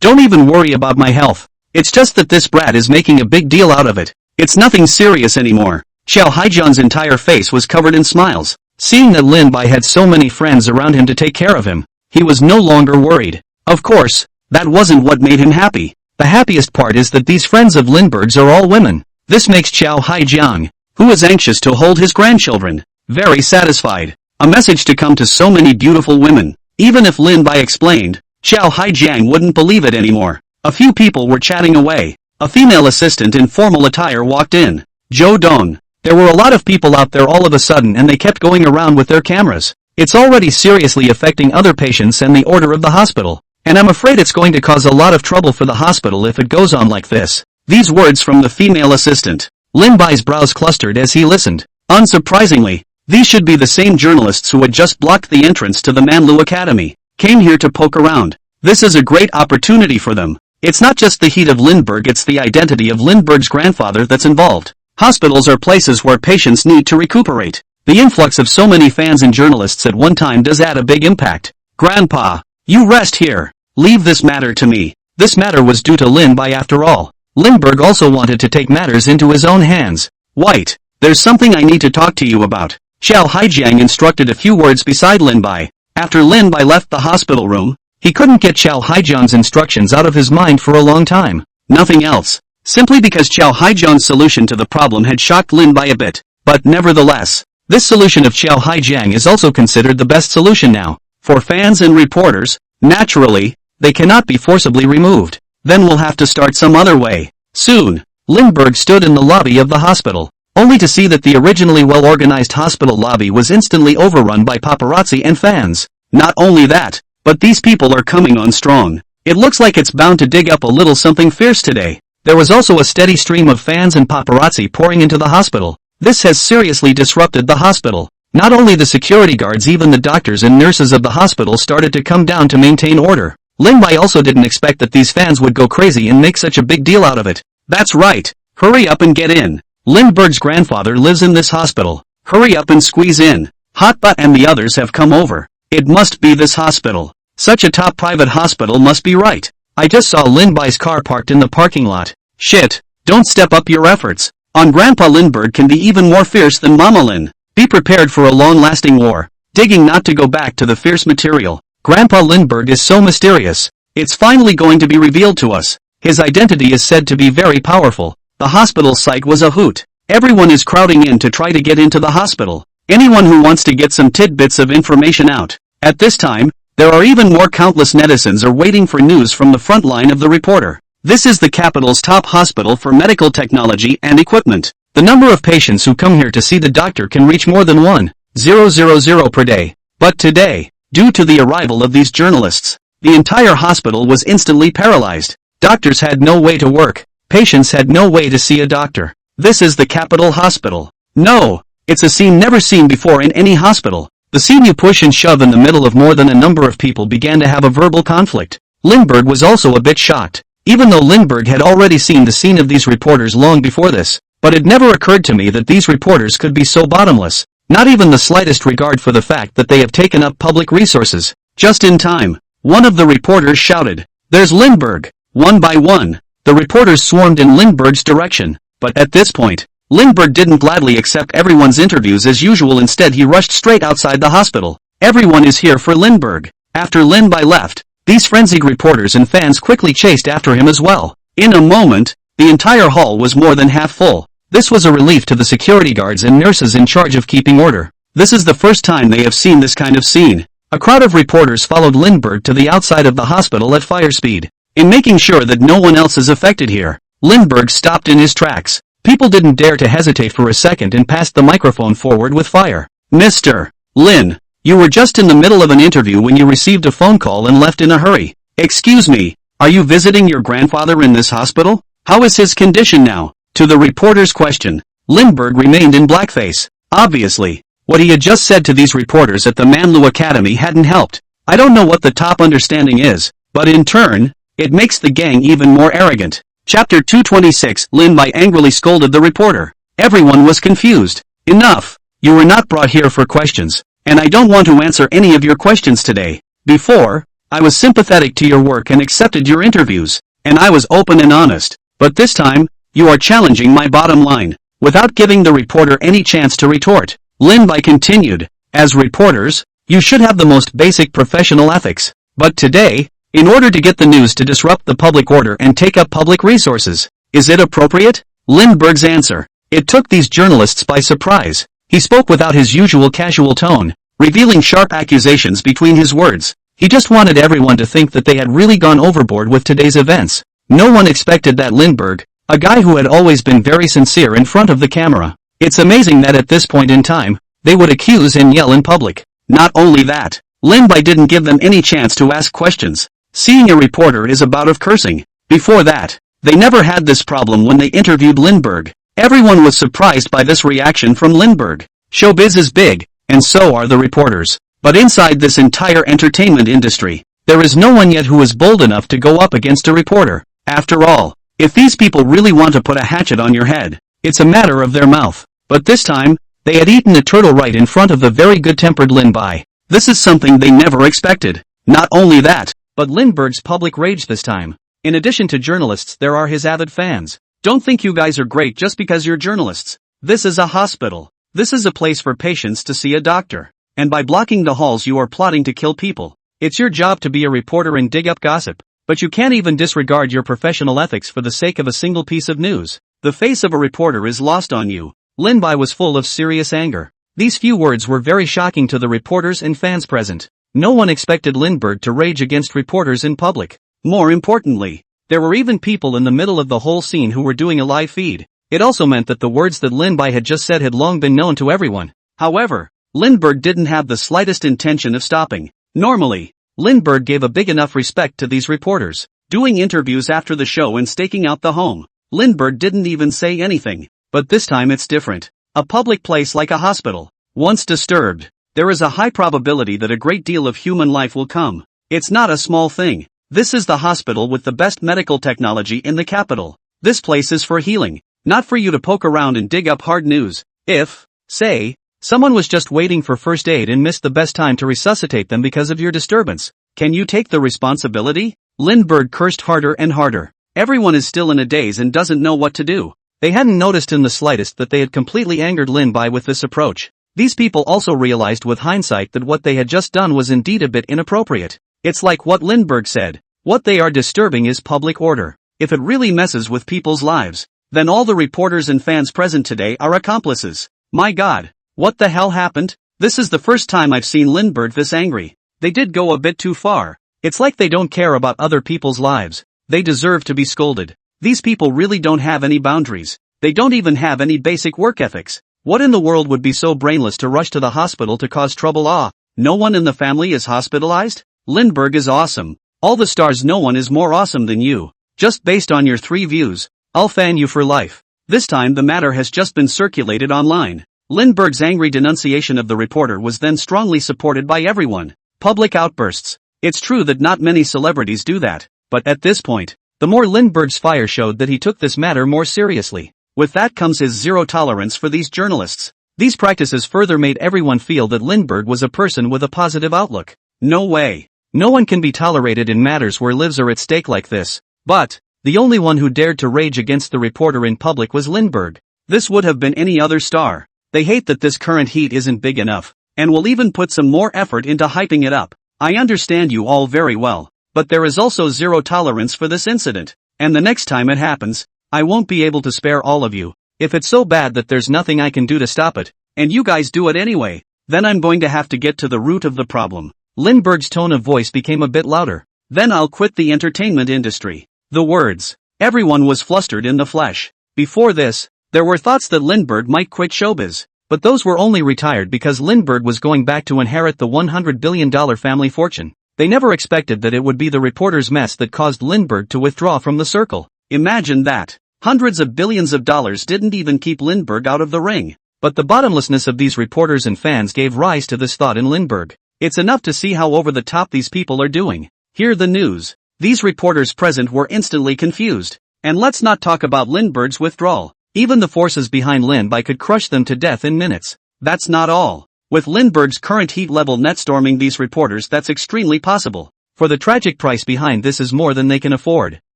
don't even worry about my health. It's just that this brat is making a big deal out of it. It's nothing serious anymore. Xiao Haijiang's entire face was covered in smiles. Seeing that Lin Bai had so many friends around him to take care of him, he was no longer worried. Of course, that wasn't what made him happy. The happiest part is that these friends of Lindbergh's are all women. This makes Xiao Haijiang, who is anxious to hold his grandchildren, very satisfied. A message to come to so many beautiful women. Even if Lin Bai explained, Xiao Haijiang wouldn't believe it anymore. A few people were chatting away. A female assistant in formal attire walked in. Zhou Dong. There were a lot of people out there all of a sudden and they kept going around with their cameras. It's already seriously affecting other patients and the order of the hospital. And I'm afraid it's going to cause a lot of trouble for the hospital if it goes on like this. These words from the female assistant. Lin Bai's brows clustered as he listened. Unsurprisingly, these should be the same journalists who had just blocked the entrance to the Manhwa Academy, came here to poke around. This is a great opportunity for them. It's not just the heat of Lindbergh, it's the identity of Lindbergh's grandfather that's involved. Hospitals are places where patients need to recuperate. The influx of so many fans and journalists at one time does add a big impact. Grandpa, you rest here. Leave this matter to me. This matter was due to Lin Bai after all. Lindbergh also wanted to take matters into his own hands. White, there's something I need to talk to you about. Xiao Haijiang instructed a few words beside Lin Bai. After Lin Bai left the hospital room, he couldn't get Xiao Haijiang's instructions out of his mind for a long time. Nothing else. Simply because Xiao Haijiang's solution to the problem had shocked Lin Bai a bit. But nevertheless, this solution of Xiao Haijiang is also considered the best solution now. For fans and reporters, naturally, they cannot be forcibly removed. Then we'll have to start some other way. Soon, Lindbergh stood in the lobby of the hospital, only to see that the originally well-organized hospital lobby was instantly overrun by paparazzi and fans. Not only that, but these people are coming on strong. It looks like it's bound to dig up a little something fierce today. There was also a steady stream of fans and paparazzi pouring into the hospital. This has seriously disrupted the hospital. Not only the security guards, even the doctors and nurses of the hospital started to come down to maintain order. Lin Bai also didn't expect that these fans would go crazy and make such a big deal out of it. That's right. Hurry up and get in. Lindbergh's grandfather lives in this hospital. Hurry up and squeeze in. Hot Butt and the others have come over. It must be this hospital. Such a top private hospital must be right. I just saw Lin Bai's car parked in the parking lot. Shit. Don't step up your efforts. On Grandpa Lindbergh can be even more fierce than Mama Lin. Be prepared for a long-lasting war. Digging not to go back to the fierce material. Grandpa Lindbergh is so mysterious. It's finally going to be revealed to us. His identity is said to be very powerful. The hospital site was a hoot. Everyone is crowding in to try to get into the hospital. Anyone who wants to get some tidbits of information out. At this time, there are even more. Countless netizens are waiting for news from the front line of the reporter. This is the capital's top hospital for medical technology and equipment. The number of patients who come here to see the doctor can reach more than 1,000 per day. But today, due to the arrival of these journalists, the entire hospital was instantly paralyzed. Doctors had no way to work. Patients had no way to see a doctor. This is the capital hospital. No, it's a scene never seen before in any hospital. The scene you push and shove in the middle of more than a number of people began to have a verbal conflict. Lindbergh was also a bit shocked, even though Lindbergh had already seen the scene of these reporters long before this. But it never occurred to me that these reporters could be so bottomless. Not even the slightest regard for the fact that they have taken up public resources. Just in time, one of the reporters shouted, "There's Lindbergh!" One by one, the reporters swarmed in Lindbergh's direction. But at this point, Lindbergh didn't gladly accept everyone's interviews as usual. Instead, he rushed straight outside the hospital. Everyone is here for Lindbergh. After Lin Bai left, these frenzied reporters and fans quickly chased after him as well. In a moment, the entire hall was more than half full. This was a relief to the security guards and nurses in charge of keeping order. This is the first time they have seen this kind of scene. A crowd of reporters followed Lindbergh to the outside of the hospital at fire speed. In making sure that no one else is affected here, Lindbergh stopped in his tracks. People didn't dare to hesitate for a second and passed the microphone forward with fire. Mr. Lin, you were just in the middle of an interview when you received a phone call and left in a hurry. Excuse me, are you visiting your grandfather in this hospital? How is his condition now? To the reporter's question, Lindbergh remained in blackface. Obviously, what he had just said to these reporters at the Manhwa Academy hadn't helped. I don't know what the top understanding is, but in turn, it makes the gang even more arrogant. Chapter 226. Lin Bai angrily scolded the reporter. Everyone was confused. Enough! You were not brought here for questions, and I don't want to answer any of your questions today. Before, I was sympathetic to your work and accepted your interviews, and I was open and honest. But this time, you are challenging my bottom line, without giving the reporter any chance to retort. Lin Bai continued, as reporters, you should have the most basic professional ethics. But today, in order to get the news to disrupt the public order and take up public resources, is it appropriate? Lindbergh's answer. It took these journalists by surprise. He spoke without his usual casual tone, revealing sharp accusations between his words. He just wanted everyone to think that they had really gone overboard with today's events. No one expected that Lindbergh, a guy who had always been very sincere in front of the camera. It's amazing that at this point in time, they would accuse and yell in public. Not only that, Lin Bai didn't give them any chance to ask questions. Seeing a reporter is a bout of cursing. Before that, they never had this problem when they interviewed Lindbergh. Everyone was surprised by this reaction from Lindbergh. Showbiz is big, and so are the reporters. But inside this entire entertainment industry, there is no one yet who is bold enough to go up against a reporter. After all, if these people really want to put a hatchet on your head, it's a matter of their mouth. But this time, they had eaten a turtle right in front of the very good-tempered Lin Bai. This is something they never expected. Not only that, but Lindbergh's public rage this time. In addition to journalists, there are his avid fans. Don't think you guys are great just because you're journalists. This is a hospital. This is a place for patients to see a doctor. And by blocking the halls you are plotting to kill people. It's your job to be a reporter and dig up gossip. But you can't even disregard your professional ethics for the sake of a single piece of news. The face of a reporter is lost on you. Lin Bai was full of serious anger. These few words were very shocking to the reporters and fans present. No one expected Lindbergh to rage against reporters in public. More importantly, there were even people in the middle of the whole scene who were doing a live feed. It also meant that the words that Lin Bai had just said had long been known to everyone. However, Lindbergh didn't have the slightest intention of stopping. Normally, Lindbergh gave a big enough respect to these reporters, doing interviews after the show and staking out the home. Lindbergh didn't even say anything. But this time it's different. A public place like a hospital, once disturbed, there is a high probability that a great deal of human life will come. It's not a small thing. This is the hospital with the best medical technology in the capital. This place is for healing, not for you to poke around and dig up hard news. If, say, someone was just waiting for first aid and missed the best time to resuscitate them because of your disturbance, can you take the responsibility? Lindbergh cursed harder and harder. Everyone is still in a daze and doesn't know what to do. They hadn't noticed in the slightest that they had completely angered Lin Bai with this approach. These people also realized with hindsight that what they had just done was indeed a bit inappropriate. It's like what Lindbergh said. What they are disturbing is public order. If it really messes with people's lives, then all the reporters and fans present today are accomplices. My God, what the hell happened? This is the first time I've seen Lindbergh this angry. They did go a bit too far. It's like they don't care about other people's lives. They deserve to be scolded. These people really don't have any boundaries. They don't even have any basic work ethics. What in the world would be so brainless to rush to the hospital to cause trouble? No one in the family is hospitalized? Lindbergh is awesome. All the stars, no one is more awesome than you. Just based on your 3 views, I'll fan you for life. This time the matter has just been circulated online. Lindbergh's angry denunciation of the reporter was then strongly supported by everyone. Public outbursts. It's true that not many celebrities do that, but at this point, the more Lindbergh's fire showed that he took this matter more seriously. With that comes his zero tolerance for these journalists. These practices further made everyone feel that Lindbergh was a person with a positive outlook. No way. No one can be tolerated in matters where lives are at stake like this. But, the only one who dared to rage against the reporter in public was Lindbergh. This would have been any other star. They hate that this current heat isn't big enough, and will even put some more effort into hyping it up. I understand you all very well. But there is also zero tolerance for this incident, and the next time it happens, I won't be able to spare all of you. If it's so bad that there's nothing I can do to stop it, and you guys do it anyway, then I'm going to have to get to the root of the problem. Lindbergh's tone of voice became a bit louder. Then I'll quit the entertainment industry. The words. Everyone was flustered in the flesh. Before this, there were thoughts that Lindbergh might quit showbiz. But those were only retired because Lindbergh was going back to inherit the $100 billion family fortune. They never expected that it would be the reporter's mess that caused Lindbergh to withdraw from the circle. Imagine that. Hundreds of billions of dollars didn't even keep Lindbergh out of the ring. But the bottomlessness of these reporters and fans gave rise to this thought in Lindbergh. It's enough to see how over the top these people are doing. Hear the news. These reporters present were instantly confused. And let's not talk about Lindbergh's withdrawal. Even the forces behind Lindbergh could crush them to death in minutes. That's not all. With Lindbergh's current heat level net storming these reporters, that's extremely possible. For the tragic price behind this is more than they can afford.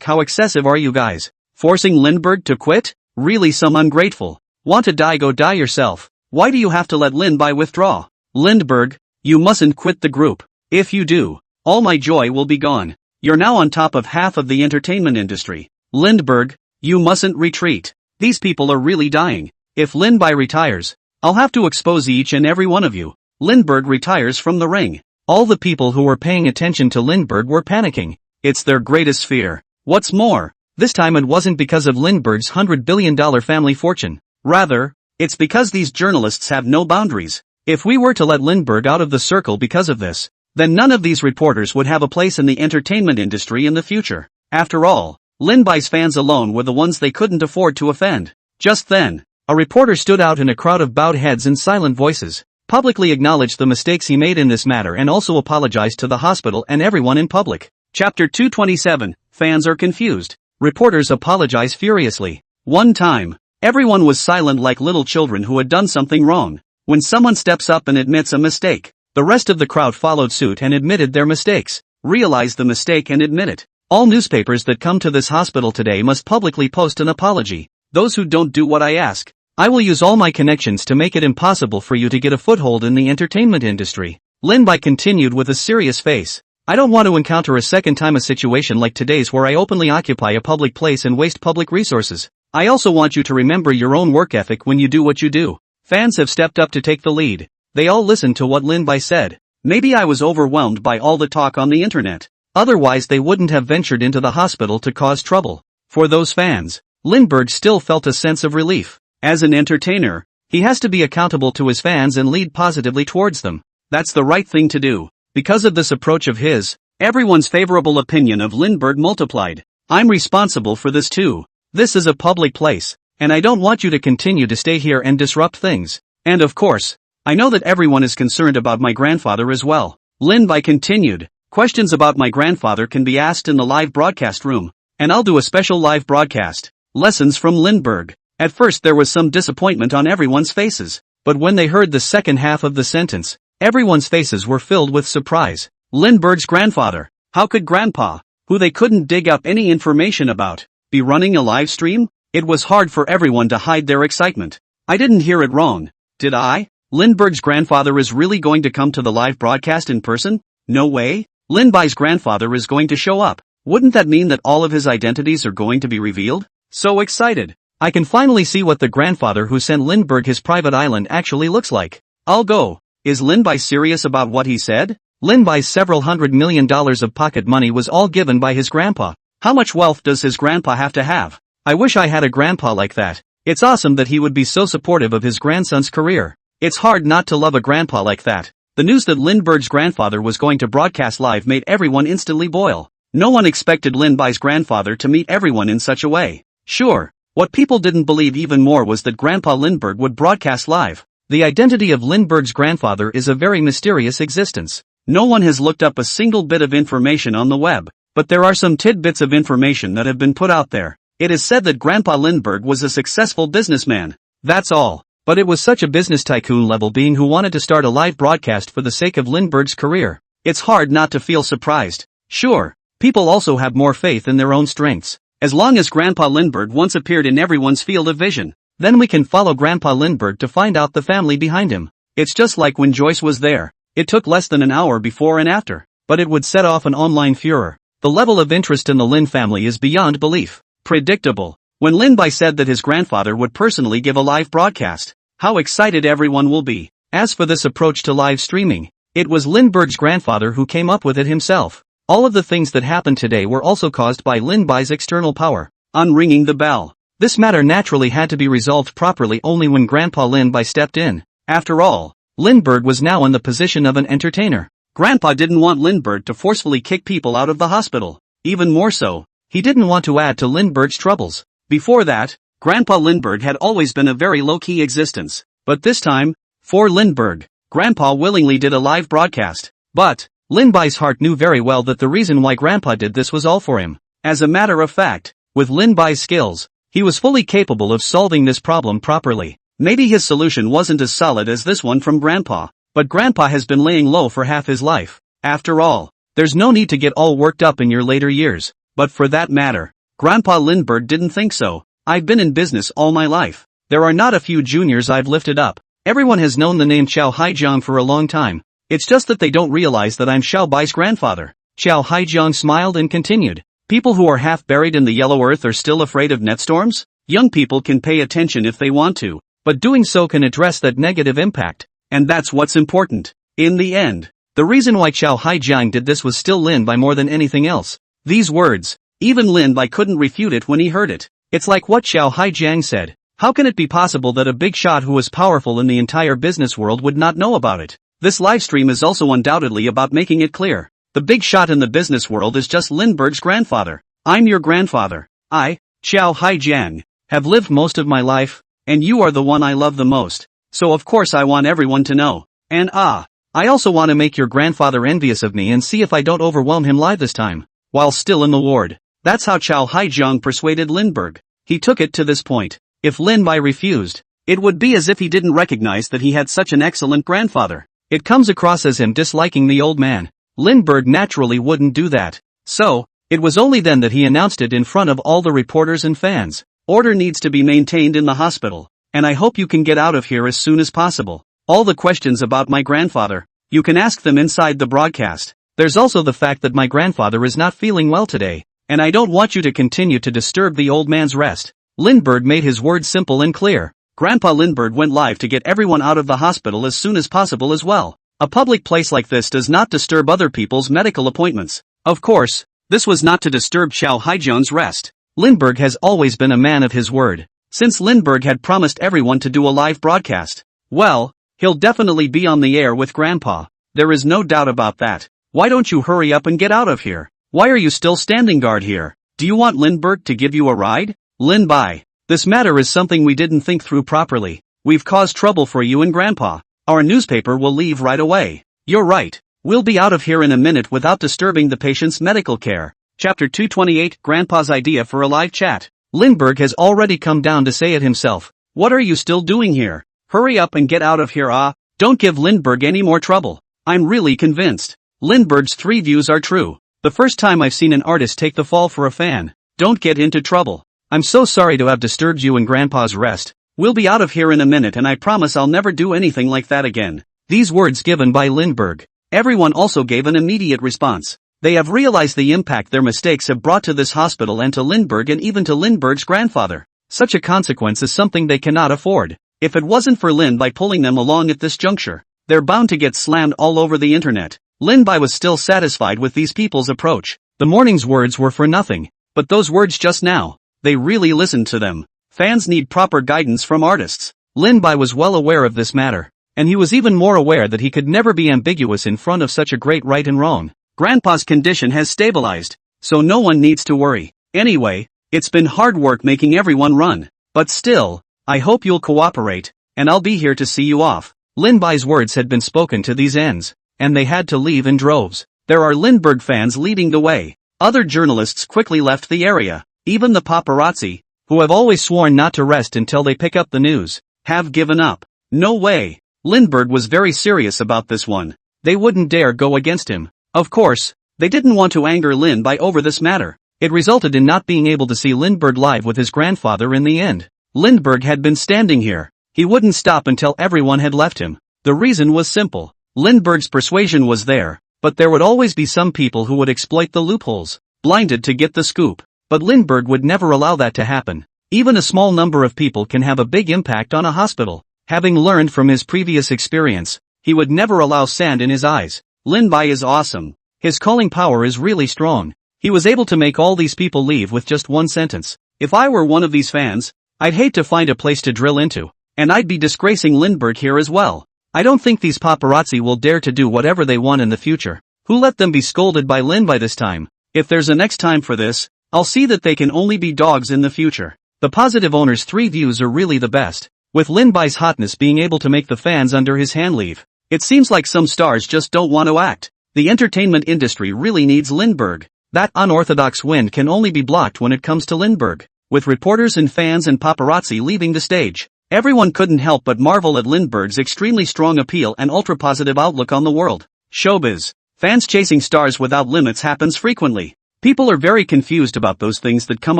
How excessive are you guys? Forcing Lindbergh to quit? Really some ungrateful. Want to die, go die yourself. Why do you have to let Lindbergh withdraw? Lindbergh, you mustn't quit the group. If you do, all my joy will be gone. You're now on top of half of the entertainment industry. Lindbergh, you mustn't retreat. These people are really dying. If Lindbergh retires, I'll have to expose each and every one of you. Lindbergh retires from the ring. All the people who were paying attention to Lindbergh were panicking. It's their greatest fear. What's more, this time it wasn't because of Lindbergh's $100 billion family fortune. Rather, it's because these journalists have no boundaries. If we were to let Lindbergh out of the circle because of this, then none of these reporters would have a place in the entertainment industry in the future. After all, Lindbergh's fans alone were the ones they couldn't afford to offend. Just then, a reporter stood out in a crowd of bowed heads and silent voices, publicly acknowledged the mistakes he made in this matter and also apologized to the hospital and everyone in public. Chapter 227, Fans are confused. Reporters apologize furiously. One time, everyone was silent like little children who had done something wrong. When someone steps up and admits a mistake, the rest of the crowd followed suit and admitted their mistakes. Realize the mistake and admit it. All newspapers that come to this hospital today must publicly post an apology. Those who don't do what I ask, I will use all my connections to make it impossible for you to get a foothold in the entertainment industry. Lindbergh continued with a serious face. I don't want to encounter a second time a situation like today's where I openly occupy a public place and waste public resources. I also want you to remember your own work ethic when you do what you do. Fans have stepped up to take the lead. They all listened to what Lindbergh said. Maybe I was overwhelmed by all the talk on the internet. Otherwise they wouldn't have ventured into the hospital to cause trouble. For those fans, Lindbergh still felt a sense of relief. As an entertainer, he has to be accountable to his fans and lead positively towards them. That's the right thing to do. Because of this approach of his, everyone's favorable opinion of Lindbergh multiplied. I'm responsible for this too. This is a public place, and I don't want you to continue to stay here and disrupt things. And of course, I know that everyone is concerned about my grandfather as well. Lindbergh continued. Questions about my grandfather can be asked in the live broadcast room, and I'll do a special live broadcast. Lessons from Lindbergh. At first there was some disappointment on everyone's faces, but when they heard the second half of the sentence, everyone's faces were filled with surprise. Lindbergh's grandfather. How could Grandpa, who they couldn't dig up any information about, be running a live stream? It was hard for everyone to hide their excitement. I didn't hear it wrong, did I? Lindbergh's grandfather is really going to come to the live broadcast in person? No way. Lindbergh's grandfather is going to show up. Wouldn't that mean that all of his identities are going to be revealed? So excited. I can finally see what the grandfather who sent Lindbergh his private island actually looks like. I'll go. Is Lindbergh serious about what he said? Lindbergh's several $100 million of pocket money was all given by his grandpa. How much wealth does his grandpa have to have? I wish I had a grandpa like that. It's awesome that he would be so supportive of his grandson's career. It's hard not to love a grandpa like that. The news that Lindbergh's grandfather was going to broadcast live made everyone instantly boil. No one expected Lindbergh's grandfather to meet everyone in such a way. Sure, what people didn't believe even more was that Grandpa Lindbergh would broadcast live. The identity of Lindbergh's grandfather is a very mysterious existence. No one has looked up a single bit of information on the web, but there are some tidbits of information that have been put out there. It is said that Grandpa Lindbergh was a successful businessman. That's all. But it was such a business tycoon level being who wanted to start a live broadcast for the sake of Lindbergh's career. It's hard not to feel surprised. Sure, people also have more faith in their own strengths. As long as Grandpa Lindbergh once appeared in everyone's field of vision, then we can follow Grandpa Lindbergh to find out the family behind him. It's just like when Joyce was there. It took less than an hour before and after, but it would set off an online furor. The level of interest in the Lind family is beyond belief. Predictable. When Lindbergh said that his grandfather would personally give a live broadcast, how excited everyone will be. As for this approach to live streaming, it was Lindbergh's grandfather who came up with it himself. All of the things that happened today were also caused by Lin-Bai's external power. On ringing the bell, this matter naturally had to be resolved properly only when Grandpa Lin-Bai stepped in. After all, Lindbergh was now in the position of an entertainer. Grandpa didn't want Lindbergh to forcefully kick people out of the hospital. Even more so, he didn't want to add to Lindbergh's troubles. Before that, Grandpa Lindbergh had always been a very low-key existence. But this time, for Lindbergh, Grandpa willingly did a live broadcast. But Lin-Bai's heart knew very well that the reason why Grandpa did this was all for him. As a matter of fact, with Lin-Bai's skills, he was fully capable of solving this problem properly. Maybe his solution wasn't as solid as this one from Grandpa, but Grandpa has been laying low for half his life. After all, there's no need to get all worked up in your later years. But for that matter, Grandpa Lindbergh didn't think so. I've been in business all my life. There are not a few juniors I've lifted up. Everyone has known the name Xiao Haijiang for a long time. It's just that they don't realize that I'm Xiao Bai's grandfather. Xiao Haijiang smiled and continued. People who are half buried in the yellow earth are still afraid of net storms? Young people can pay attention if they want to, but doing so can address that negative impact. And that's what's important. In the end, the reason why Xiao Haijiang did this was still Lin Bai more than anything else. These words, even Lin Bai couldn't refute it when he heard it. It's like what Xiao Haijiang said. How can it be possible that a big shot who is powerful in the entire business world would not know about it? This livestream is also undoubtedly about making it clear. The big shot in the business world is just Lindbergh's grandfather. I'm your grandfather. I, Xiao Haijiang, have lived most of my life, and you are the one I love the most. So of course I want everyone to know. And I also want to make your grandfather envious of me and see if I don't overwhelm him live this time, while still in the ward. That's how Xiao Haijiang persuaded Lindbergh. He took it to this point. If Lin Bai refused, it would be as if he didn't recognize that he had such an excellent grandfather. It comes across as him disliking the old man. Lindbergh naturally wouldn't do that. So, it was only then that he announced it in front of all the reporters and fans. Order needs to be maintained in the hospital, and I hope you can get out of here as soon as possible. All the questions about my grandfather, you can ask them inside the broadcast. There's also the fact that my grandfather is not feeling well today, and I don't want you to continue to disturb the old man's rest. Lindbergh made his words simple and clear. Grandpa Lindbergh went live to get everyone out of the hospital as soon as possible as well. A public place like this does not disturb other people's medical appointments. Of course, this was not to disturb Xiao Haijiang's rest. Lindbergh has always been a man of his word. Since Lindbergh had promised everyone to do a live broadcast, well, he'll definitely be on the air with Grandpa. There is no doubt about that. Why don't you hurry up and get out of here? Why are you still standing guard here? Do you want Lindbergh to give you a ride? Lin Bai, this matter is something we didn't think through properly. We've caused trouble for you and Grandpa. Our newspaper will leave right away. You're right. We'll be out of here in a minute without disturbing the patient's medical care. Chapter 228, Grandpa's idea for a live chat. Lindbergh has already come down to say it himself. What are you still doing here? Hurry up and get out of here. Don't give Lindbergh any more trouble. I'm really convinced. Lindbergh's 3 views are true. The first time I've seen an artist take the fall for a fan. Don't get into trouble. I'm so sorry to have disturbed you and Grandpa's rest. We'll be out of here in a minute and I promise I'll never do anything like that again. These words given by Lindbergh. Everyone also gave an immediate response. They have realized the impact their mistakes have brought to this hospital and to Lindbergh and even to Lindbergh's grandfather. Such a consequence is something they cannot afford. If it wasn't for Lin Bai pulling them along at this juncture, they're bound to get slammed all over the internet. Lin Bai was still satisfied with these people's approach. The morning's words were for nothing. But those words just now, they really listened to them. Fans need proper guidance from artists. Lin Bai was well aware of this matter, and he was even more aware that he could never be ambiguous in front of such a great right and wrong. Grandpa's condition has stabilized, so no one needs to worry. Anyway, it's been hard work making everyone run. But still, I hope you'll cooperate, and I'll be here to see you off. Lin Bai's words had been spoken to these ends, and they had to leave in droves. There are Lindbergh fans leading the way. Other journalists quickly left the area. Even the paparazzi, who have always sworn not to rest until they pick up the news, have given up. No way. Lindbergh was very serious about this one. They wouldn't dare go against him. Of course, they didn't want to anger Lin Bai over this matter. It resulted in not being able to see Lindbergh live with his grandfather in the end. Lindbergh had been standing here. He wouldn't stop until everyone had left him. The reason was simple. Lindbergh's persuasion was there, but there would always be some people who would exploit the loopholes, blinded to get the scoop. But Lindbergh would never allow that to happen. Even a small number of people can have a big impact on a hospital. Having learned from his previous experience, he would never allow sand in his eyes. Lin Bai is awesome. His calling power is really strong. He was able to make all these people leave with just one sentence. If I were one of these fans, I'd hate to find a place to drill into. And I'd be disgracing Lindbergh here as well. I don't think these paparazzi will dare to do whatever they want in the future. Who let them be scolded by Lin Bai this time? If there's a next time for this, I'll see that they can only be dogs in the future. The positive owner's 3 views are really the best. With Lin Bai's hotness being able to make the fans under his hand leave. It seems like some stars just don't want to act. The entertainment industry really needs Lindbergh. That unorthodox wind can only be blocked when it comes to Lindbergh. With reporters and fans and paparazzi leaving the stage, everyone couldn't help but marvel at Lindbergh's extremely strong appeal and ultra-positive outlook on the world. Showbiz. Fans chasing stars without limits happens frequently. People are very confused about those things that come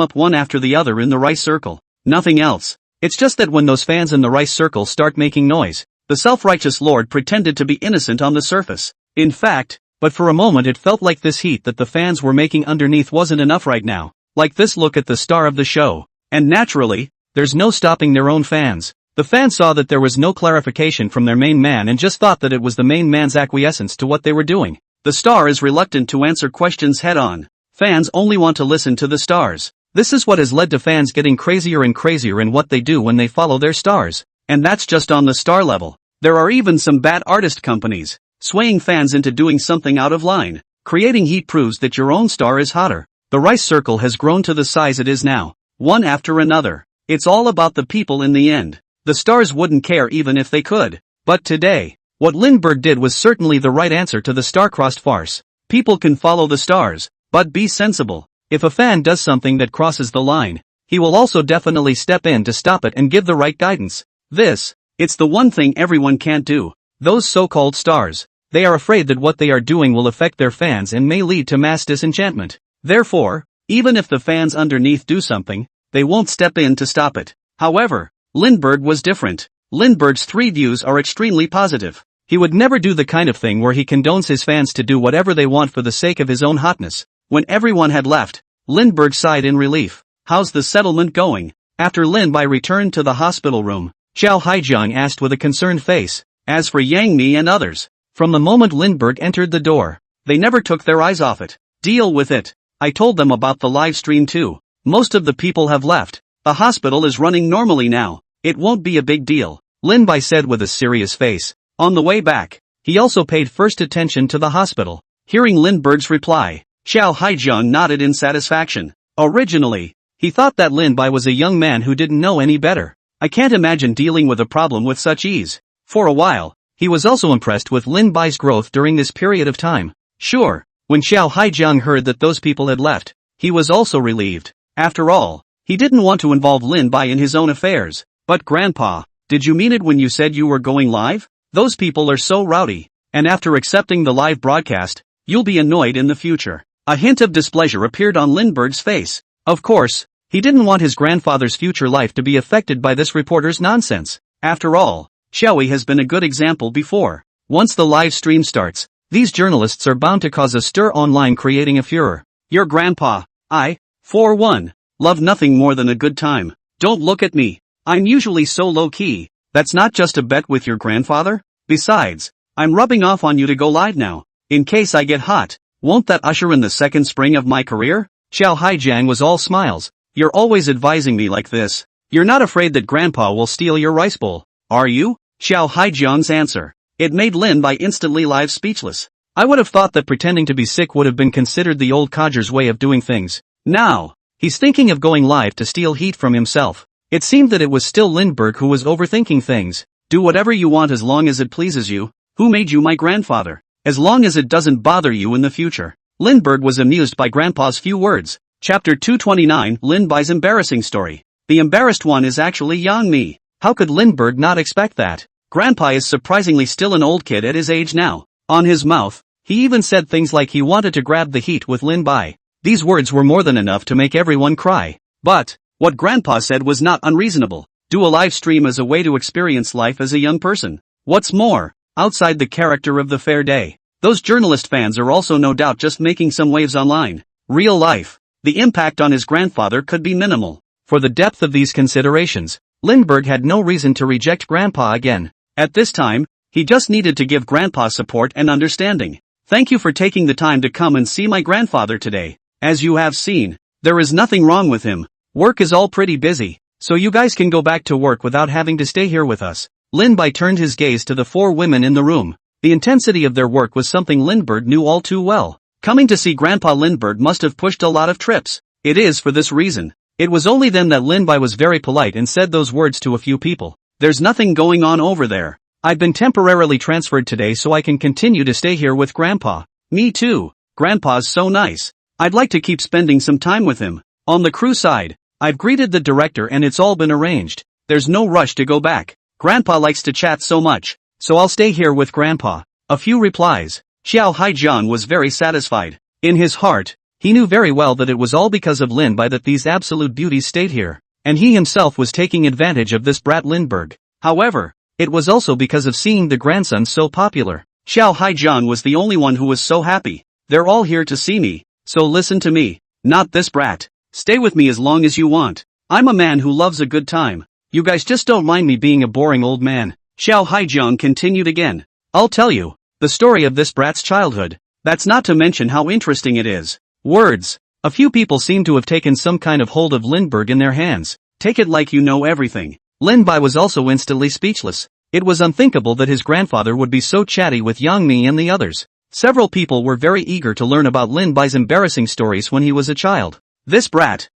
up one after the other in the rice circle. Nothing else. It's just that when those fans in the rice circle start making noise, the self-righteous lord pretended to be innocent on the surface. In fact, but for a moment it felt like this heat that the fans were making underneath wasn't enough right now. Like this look at the star of the show. And naturally, there's no stopping their own fans. The fans saw that there was no clarification from their main man and just thought that it was the main man's acquiescence to what they were doing. The star is reluctant to answer questions head-on. Fans only want to listen to the stars. This is what has led to fans getting crazier and crazier in what they do when they follow their stars. And that's just on the star level. There are even some bad artist companies, swaying fans into doing something out of line. Creating heat proves that your own star is hotter. The rice circle has grown to the size it is now, one after another. It's all about the people in the end. The stars wouldn't care even if they could. But today, what Lindbergh did was certainly the right answer to the star-crossed farce. People can follow the stars, but be sensible. If a fan does something that crosses the line, he will also definitely step in to stop it and give the right guidance. It's the one thing everyone can't do. Those so-called stars. They are afraid that what they are doing will affect their fans and may lead to mass disenchantment. Therefore, even if the fans underneath do something, they won't step in to stop it. However, Lindbergh was different. Lindbergh's 3 views are extremely positive. He would never do the kind of thing where he condones his fans to do whatever they want for the sake of his own hotness. When everyone had left, Lindbergh sighed in relief. How's the settlement going? After Lin Bai returned to the hospital room, Xiao Haijiang asked with a concerned face. As for Yang Mi and others, from the moment Lindbergh entered the door, they never took their eyes off it. Deal with it. I told them about the live stream too. Most of the people have left. The hospital is running normally now. It won't be a big deal, Lin Bai said with a serious face. On the way back, he also paid first attention to the hospital. Hearing Lindbergh's reply, Xiao Haijiang nodded in satisfaction. Originally, he thought that Lin Bai was a young man who didn't know any better. I can't imagine dealing with a problem with such ease. For a while, he was also impressed with Lin Bai's growth during this period of time. Sure, when Xiao Haijiang heard that those people had left, he was also relieved. After all, he didn't want to involve Lin Bai in his own affairs. But Grandpa, did you mean it when you said you were going live? Those people are so rowdy. And after accepting the live broadcast, you'll be annoyed in the future. A hint of displeasure appeared on Lindbergh's face. Of course, he didn't want his grandfather's future life to be affected by this reporter's nonsense. After all, Xiaoyi has been a good example before. Once the live stream starts, these journalists are bound to cause a stir online, creating a furor. Your grandpa, I, for one, love nothing more than a good time. Don't look at me. I'm usually so low-key. That's not just a bet with your grandfather? Besides, I'm rubbing off on you to go live now. In case I get hot, won't that usher in the second spring of my career? Xiao Haijiang was all smiles. You're always advising me like this. You're not afraid that Grandpa will steal your rice bowl, are you? Xiao Haijiang's answer. It made Lin Bai instantly live speechless. I would have thought that pretending to be sick would have been considered the old codger's way of doing things. Now, he's thinking of going live to steal heat from himself. It seemed that it was still Lindbergh who was overthinking things. Do whatever you want as long as it pleases you. Who made you my grandfather? As long as it doesn't bother you in the future. Lindbergh was amused by Grandpa's few words. Chapter 229, Lin Bai's embarrassing story. The embarrassed one is actually Yang Mi. How could Lindbergh not expect that? Grandpa is surprisingly still an old kid at his age now. On his mouth, he even said things like he wanted to grab the heat with Lin Bai. These words were more than enough to make everyone cry. But, what Grandpa said was not unreasonable. Do a live stream as a way to experience life as a young person. What's more, outside the character of the fair day, those journalist fans are also no doubt just making some waves online. Real life. The impact on his grandfather could be minimal. For the depth of these considerations, Lindbergh had no reason to reject Grandpa again. At this time, he just needed to give Grandpa support and understanding. Thank you for taking the time to come and see my grandfather today. As you have seen, there is nothing wrong with him. Work is all pretty busy, so you guys can go back to work without having to stay here with us. Lin-bai turned his gaze to the 4 women in the room. The intensity of their work was something Lindbergh knew all too well. Coming to see Grandpa Lindbergh must have pushed a lot of trips. It is for this reason. It was only then that Lin-bai was very polite and said those words to a few people. There's nothing going on over there. I've been temporarily transferred today so I can continue to stay here with Grandpa. Me too. Grandpa's so nice. I'd like to keep spending some time with him. On the crew side, I've greeted the director and it's all been arranged. There's no rush to go back. Grandpa likes to chat so much, so I'll stay here with Grandpa. A few replies. Xiao Haijian was very satisfied. In his heart, he knew very well that it was all because of Lin-bai that these absolute beauties stayed here, and he himself was taking advantage of this brat Lindbergh. However, it was also because of seeing the grandson so popular. Xiao Haijian was the only one who was so happy. They're all here to see me, so listen to me, not this brat. Stay with me as long as you want. I'm a man who loves a good time. You guys just don't mind me being a boring old man. Xiao Haijian continued again. I'll tell you, the story of this brat's childhood. That's not to mention how interesting it is. Words. A few people seem to have taken some kind of hold of Lindbergh in their hands. Take it like you know everything. Lin-bai was also instantly speechless. It was unthinkable that his grandfather would be so chatty with Yang Mi and the others. Several people were very eager to learn about Lin-bai's embarrassing stories when he was a child. This brat,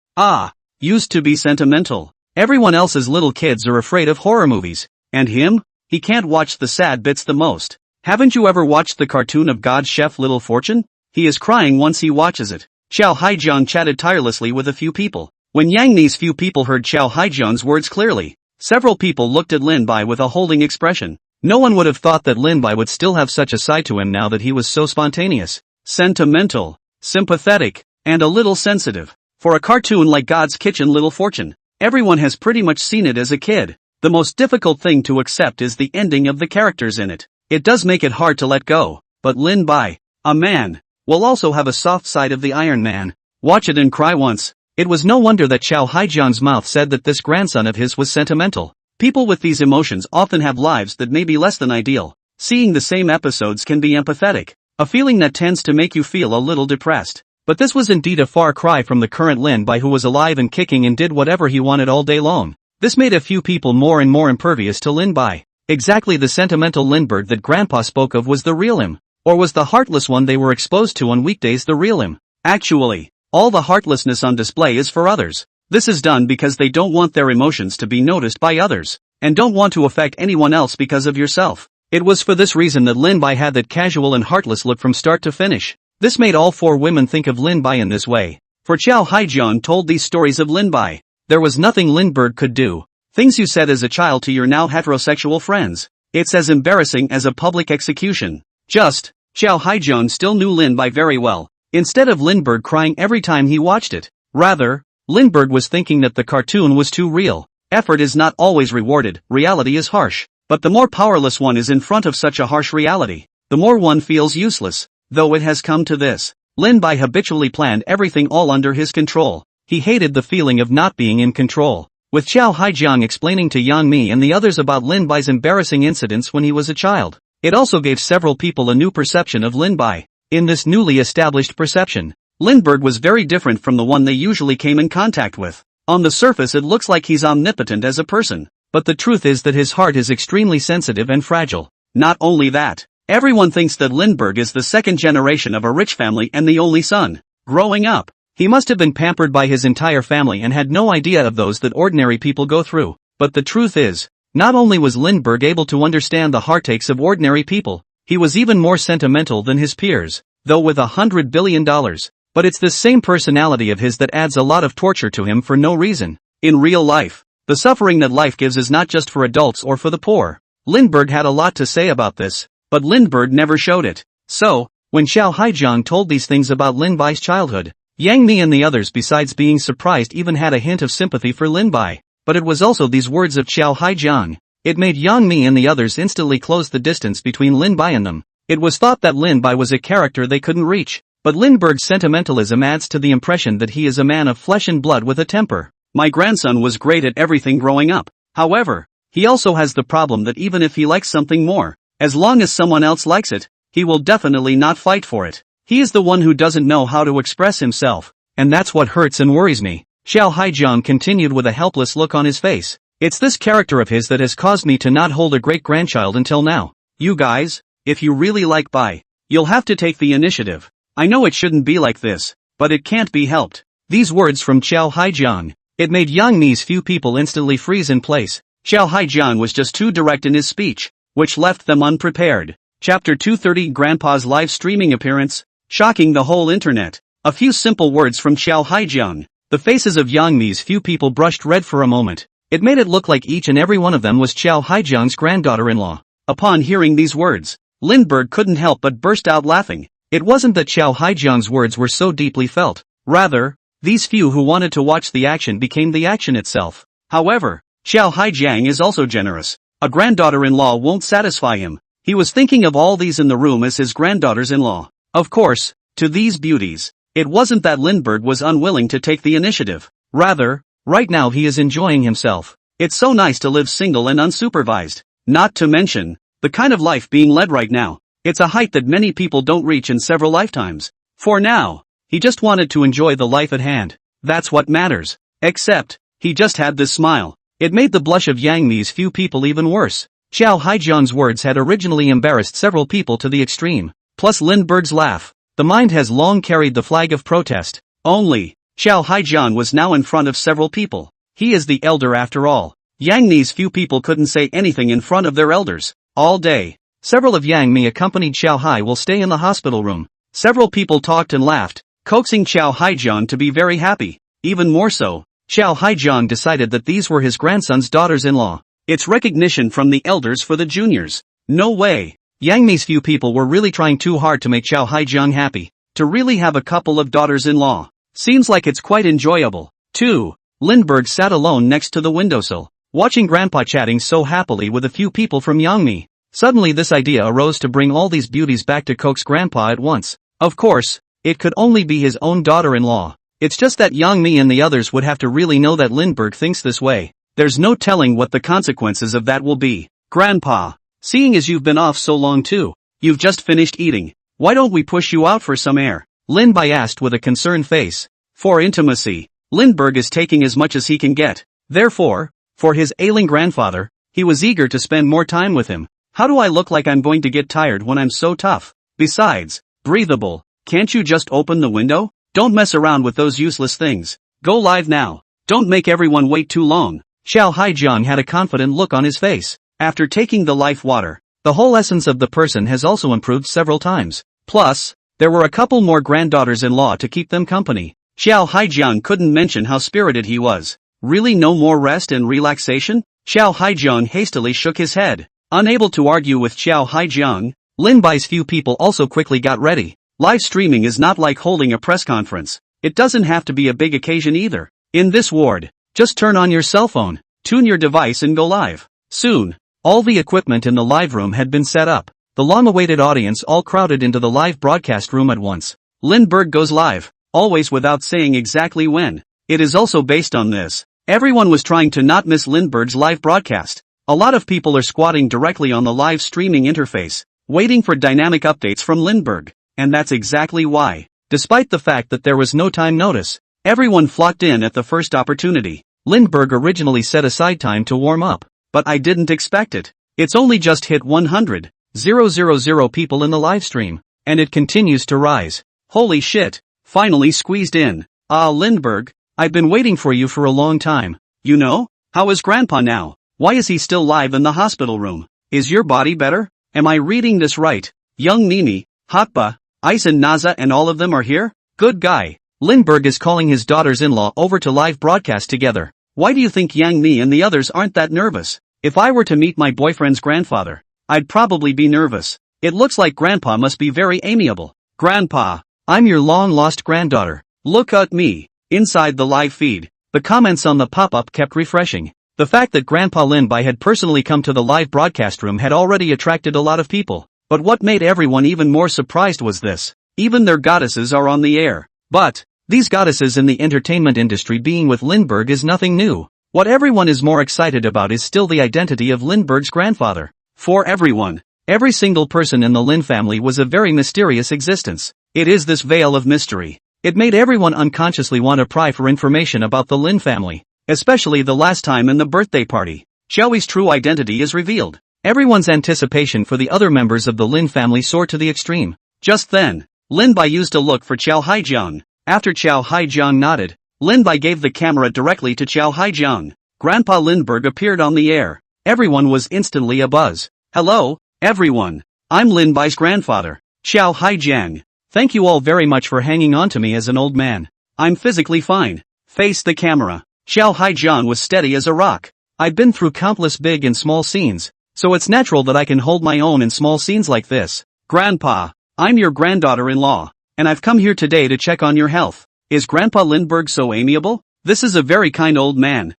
used to be sentimental. Everyone else's little kids are afraid of horror movies. And him? He can't watch the sad bits the most. Haven't you ever watched the cartoon of God's Chef Little Fortune? He is crying once he watches it. Xiao Haijian chatted tirelessly with a few people. When Yang Mi's few people heard Xiao Haijian's words clearly, several people looked at Lin-bai with a holding expression. No one would have thought that Lin-bai would still have such a side to him now that he was so spontaneous, sentimental, sympathetic, and a little sensitive. For a cartoon like God's Kitchen Little Fortune, everyone has pretty much seen it as a kid. The most difficult thing to accept is the ending of the characters in it. It does make it hard to let go, but Lin-bai, a man, will also have a soft side of the Iron Man. Watch it and cry once. It was no wonder that Xiao Haijian's mouth said that this grandson of his was sentimental. People with these emotions often have lives that may be less than ideal. Seeing the same episodes can be empathetic, a feeling that tends to make you feel a little depressed. But this was indeed a far cry from the current Lin-bai who was alive and kicking and did whatever he wanted all day long. This made a few people more and more impervious to Lin-bai. Exactly the sentimental Lindbergh that Grandpa spoke of was the real him. Or was the heartless one they were exposed to on weekdays the real him? Actually, all the heartlessness on display is for others. This is done because they don't want their emotions to be noticed by others, and don't want to affect anyone else because of yourself. It was for this reason that Lin-bai had that casual and heartless look from start to finish. This made all 4 women think of Lin-bai in this way. For Xiao Haijian told these stories of Lin-bai. There was nothing Lindbergh could do. Things you said as a child to your now heterosexual friends. It's as embarrassing as a public execution. Just, Xiao Haijian still knew Lin-bai very well. Instead of Lindbergh crying every time he watched it, rather, Lindbergh was thinking that the cartoon was too real. Effort is not always rewarded, reality is harsh. But the more powerless one is in front of such a harsh reality, the more one feels useless. Though it has come to this, Lin-bai habitually planned everything all under his control. He hated the feeling of not being in control. With Xiao Haijian explaining to Yang Mi and the others about Lin-bai's embarrassing incidents when he was a child, it also gave several people a new perception of Lin-bai. In this newly established perception, Lindbergh was very different from the one they usually came in contact with. On the surface it looks like he's omnipotent as a person, but the truth is that his heart is extremely sensitive and fragile. Not only that, everyone thinks that Lindbergh is the second generation of a rich family and the only son. Growing up, he must have been pampered by his entire family and had no idea of those that ordinary people go through. But the truth is, not only was Lindbergh able to understand the heartaches of ordinary people, he was even more sentimental than his peers, though with $100 billion. But it's this same personality of his that adds a lot of torture to him for no reason. In real life, the suffering that life gives is not just for adults or for the poor. Lindbergh had a lot to say about this, but Lindbergh never showed it. So, when Xiao Haijian told these things about Lin-bai's childhood, Yang Mi and the others besides being surprised even had a hint of sympathy for Lin-bai. But it was also these words of Xiao Haijian. It made Yang Mi and the others instantly close the distance between Lin-bai and them. It was thought that Lin-bai was a character they couldn't reach. But Lindbergh's sentimentalism adds to the impression that he is a man of flesh and blood with a temper. My grandson was great at everything growing up. However, he also has the problem that even if he likes something more, as long as someone else likes it, he will definitely not fight for it. He is the one who doesn't know how to express himself, and that's what hurts and worries me. Xiao Haijiang continued with a helpless look on his face. It's this character of his that has caused me to not hold a great-grandchild until now. You guys, if you really like Bai, you'll have to take the initiative. I know it shouldn't be like this, but it can't be helped. These words from Xiao Haijiang, it made Yang Mi's few people instantly freeze in place. Xiao Haijiang was just too direct in his speech, which left them unprepared. Chapter 230 Grandpa's live streaming appearance, shocking the whole internet. A few simple words from Xiao Haijiang. The faces of Yang Mi's few people brushed red for a moment. It made it look like each and every one of them was Xiao Haijiang's granddaughter-in-law. Upon hearing these words, Lindbergh couldn't help but burst out laughing. It wasn't that Xiao Haijiang's words were so deeply felt. Rather, these few who wanted to watch the action became the action itself. However, Xiao Haijiang is also generous. A granddaughter-in-law won't satisfy him. He was thinking of all these in the room as his granddaughters-in-law. Of course, to these beauties, it wasn't that Lindbergh was unwilling to take the initiative. Rather, right now he is enjoying himself. It's so nice to live single and unsupervised. Not to mention, the kind of life being led right now. It's a height that many people don't reach in several lifetimes. For now, he just wanted to enjoy the life at hand. That's what matters. Except, he just had this smile. It made the blush of Yang Mi's few people even worse. Xiao Haijiang's words had originally embarrassed several people to the extreme. Plus Lindbergh's laugh. The mind has long carried the flag of protest. Only, Xiao Haijiang was now in front of several people. He is the elder after all. Yang Mi's few people couldn't say anything in front of their elders. All day, several of Yang Mi accompanied Xiao Hai will stay in the hospital room. Several people talked and laughed, coaxing Xiao Haijiang to be very happy. Even more so, Xiao Haijiang decided that these were his grandson's daughters-in-law. It's recognition from the elders for the juniors. No way. Yang Mi's few people were really trying too hard to make Xiao Haijiang happy. To really have a couple of daughters-in-law. Seems like it's quite enjoyable. 2. Lindbergh sat alone next to the windowsill, watching Grandpa chatting so happily with a few people from Yang Mi. Suddenly this idea arose to bring all these beauties back to coax Grandpa at once. Of course, it could only be his own daughter-in-law. It's just that Yang Mi and the others would have to really know that Lindbergh thinks this way. There's no telling what the consequences of that will be. Grandpa, seeing as you've been off so long too, you've just finished eating. Why don't we push you out for some air? Lin Bai asked with a concerned face. For intimacy, Lindbergh is taking as much as he can get. Therefore, for his ailing grandfather, he was eager to spend more time with him. How do I look like I'm going to get tired when I'm so tough? Besides, breathable, can't you just open the window? Don't mess around with those useless things. Go live now. Don't make everyone wait too long. Xiao Haijiang had a confident look on his face. After taking the life water, the whole essence of the person has also improved several times. Plus, there were a couple more granddaughters-in-law to keep them company. Xiao Haijiang couldn't mention how spirited he was. Really no more rest and relaxation? Xiao Haijiang hastily shook his head. Unable to argue with Xiao Haijiang, Lin Bai's few people also quickly got ready. Live streaming is not like holding a press conference. It doesn't have to be a big occasion either. In this ward, just turn on your cell phone, tune your device and go live. Soon, all the equipment in the live room had been set up. The long-awaited audience all crowded into the live broadcast room at once. Lindbergh goes live, always without saying exactly when. It is also based on this. Everyone was trying to not miss Lindbergh's live broadcast. A lot of people are squatting directly on the live streaming interface, waiting for dynamic updates from Lindbergh. And that's exactly why, despite the fact that there was no time notice, everyone flocked in at the first opportunity. Lindbergh originally set aside time to warm up, but I didn't expect it. It's only just hit 100,000 people in the live stream, and it continues to rise. Holy shit, finally squeezed in. Ah, Lindbergh, I've been waiting for you for a long time. You know, how is Grandpa now? Why is he still live in the hospital room? Is your body better? Am I reading this right? Young Mimi, Hatba, Ice and Naza and all of them are here? Good guy. Lindbergh is calling his daughters-in-law over to live broadcast together. Why do you think Yang Mi and the others aren't that nervous? If I were to meet my boyfriend's grandfather, I'd probably be nervous. It looks like Grandpa must be very amiable. Grandpa, I'm your long-lost granddaughter. Look at me. Inside the live feed, the comments on the pop-up kept refreshing. The fact that Grandpa Lin Bai had personally come to the live broadcast room had already attracted a lot of people. But what made everyone even more surprised was this. Even their goddesses are on the air. But, these goddesses in the entertainment industry being with Lindbergh is nothing new. What everyone is more excited about is still the identity of Lindbergh's grandfather. For everyone, every single person in the Lin family was a very mysterious existence. It is this veil of mystery. It made everyone unconsciously want to pry for information about the Lin family, especially the last time in the birthday party. Xiaoyi's true identity is revealed. Everyone's anticipation for the other members of the Lin family soared to the extreme. Just then, Lin Bai used a look for Qiao Haijiang. After Qiao Haijiang nodded, Lin Bai gave the camera directly to Qiao Haijiang. Grandpa Lindbergh appeared on the air. Everyone was instantly abuzz. Hello, everyone. I'm Lin Bai's grandfather, Qiao Haijiang. Thank you all very much for hanging on to me as an old man. I'm physically fine. Face the camera. Qiao Haijiang was steady as a rock. I've been through countless big and small scenes, so it's natural that I can hold my own in small scenes like this. Grandpa, I'm your granddaughter-in-law, and I've come here today to check on your health. Is Grandpa Lindbergh so amiable? This is a very kind old man.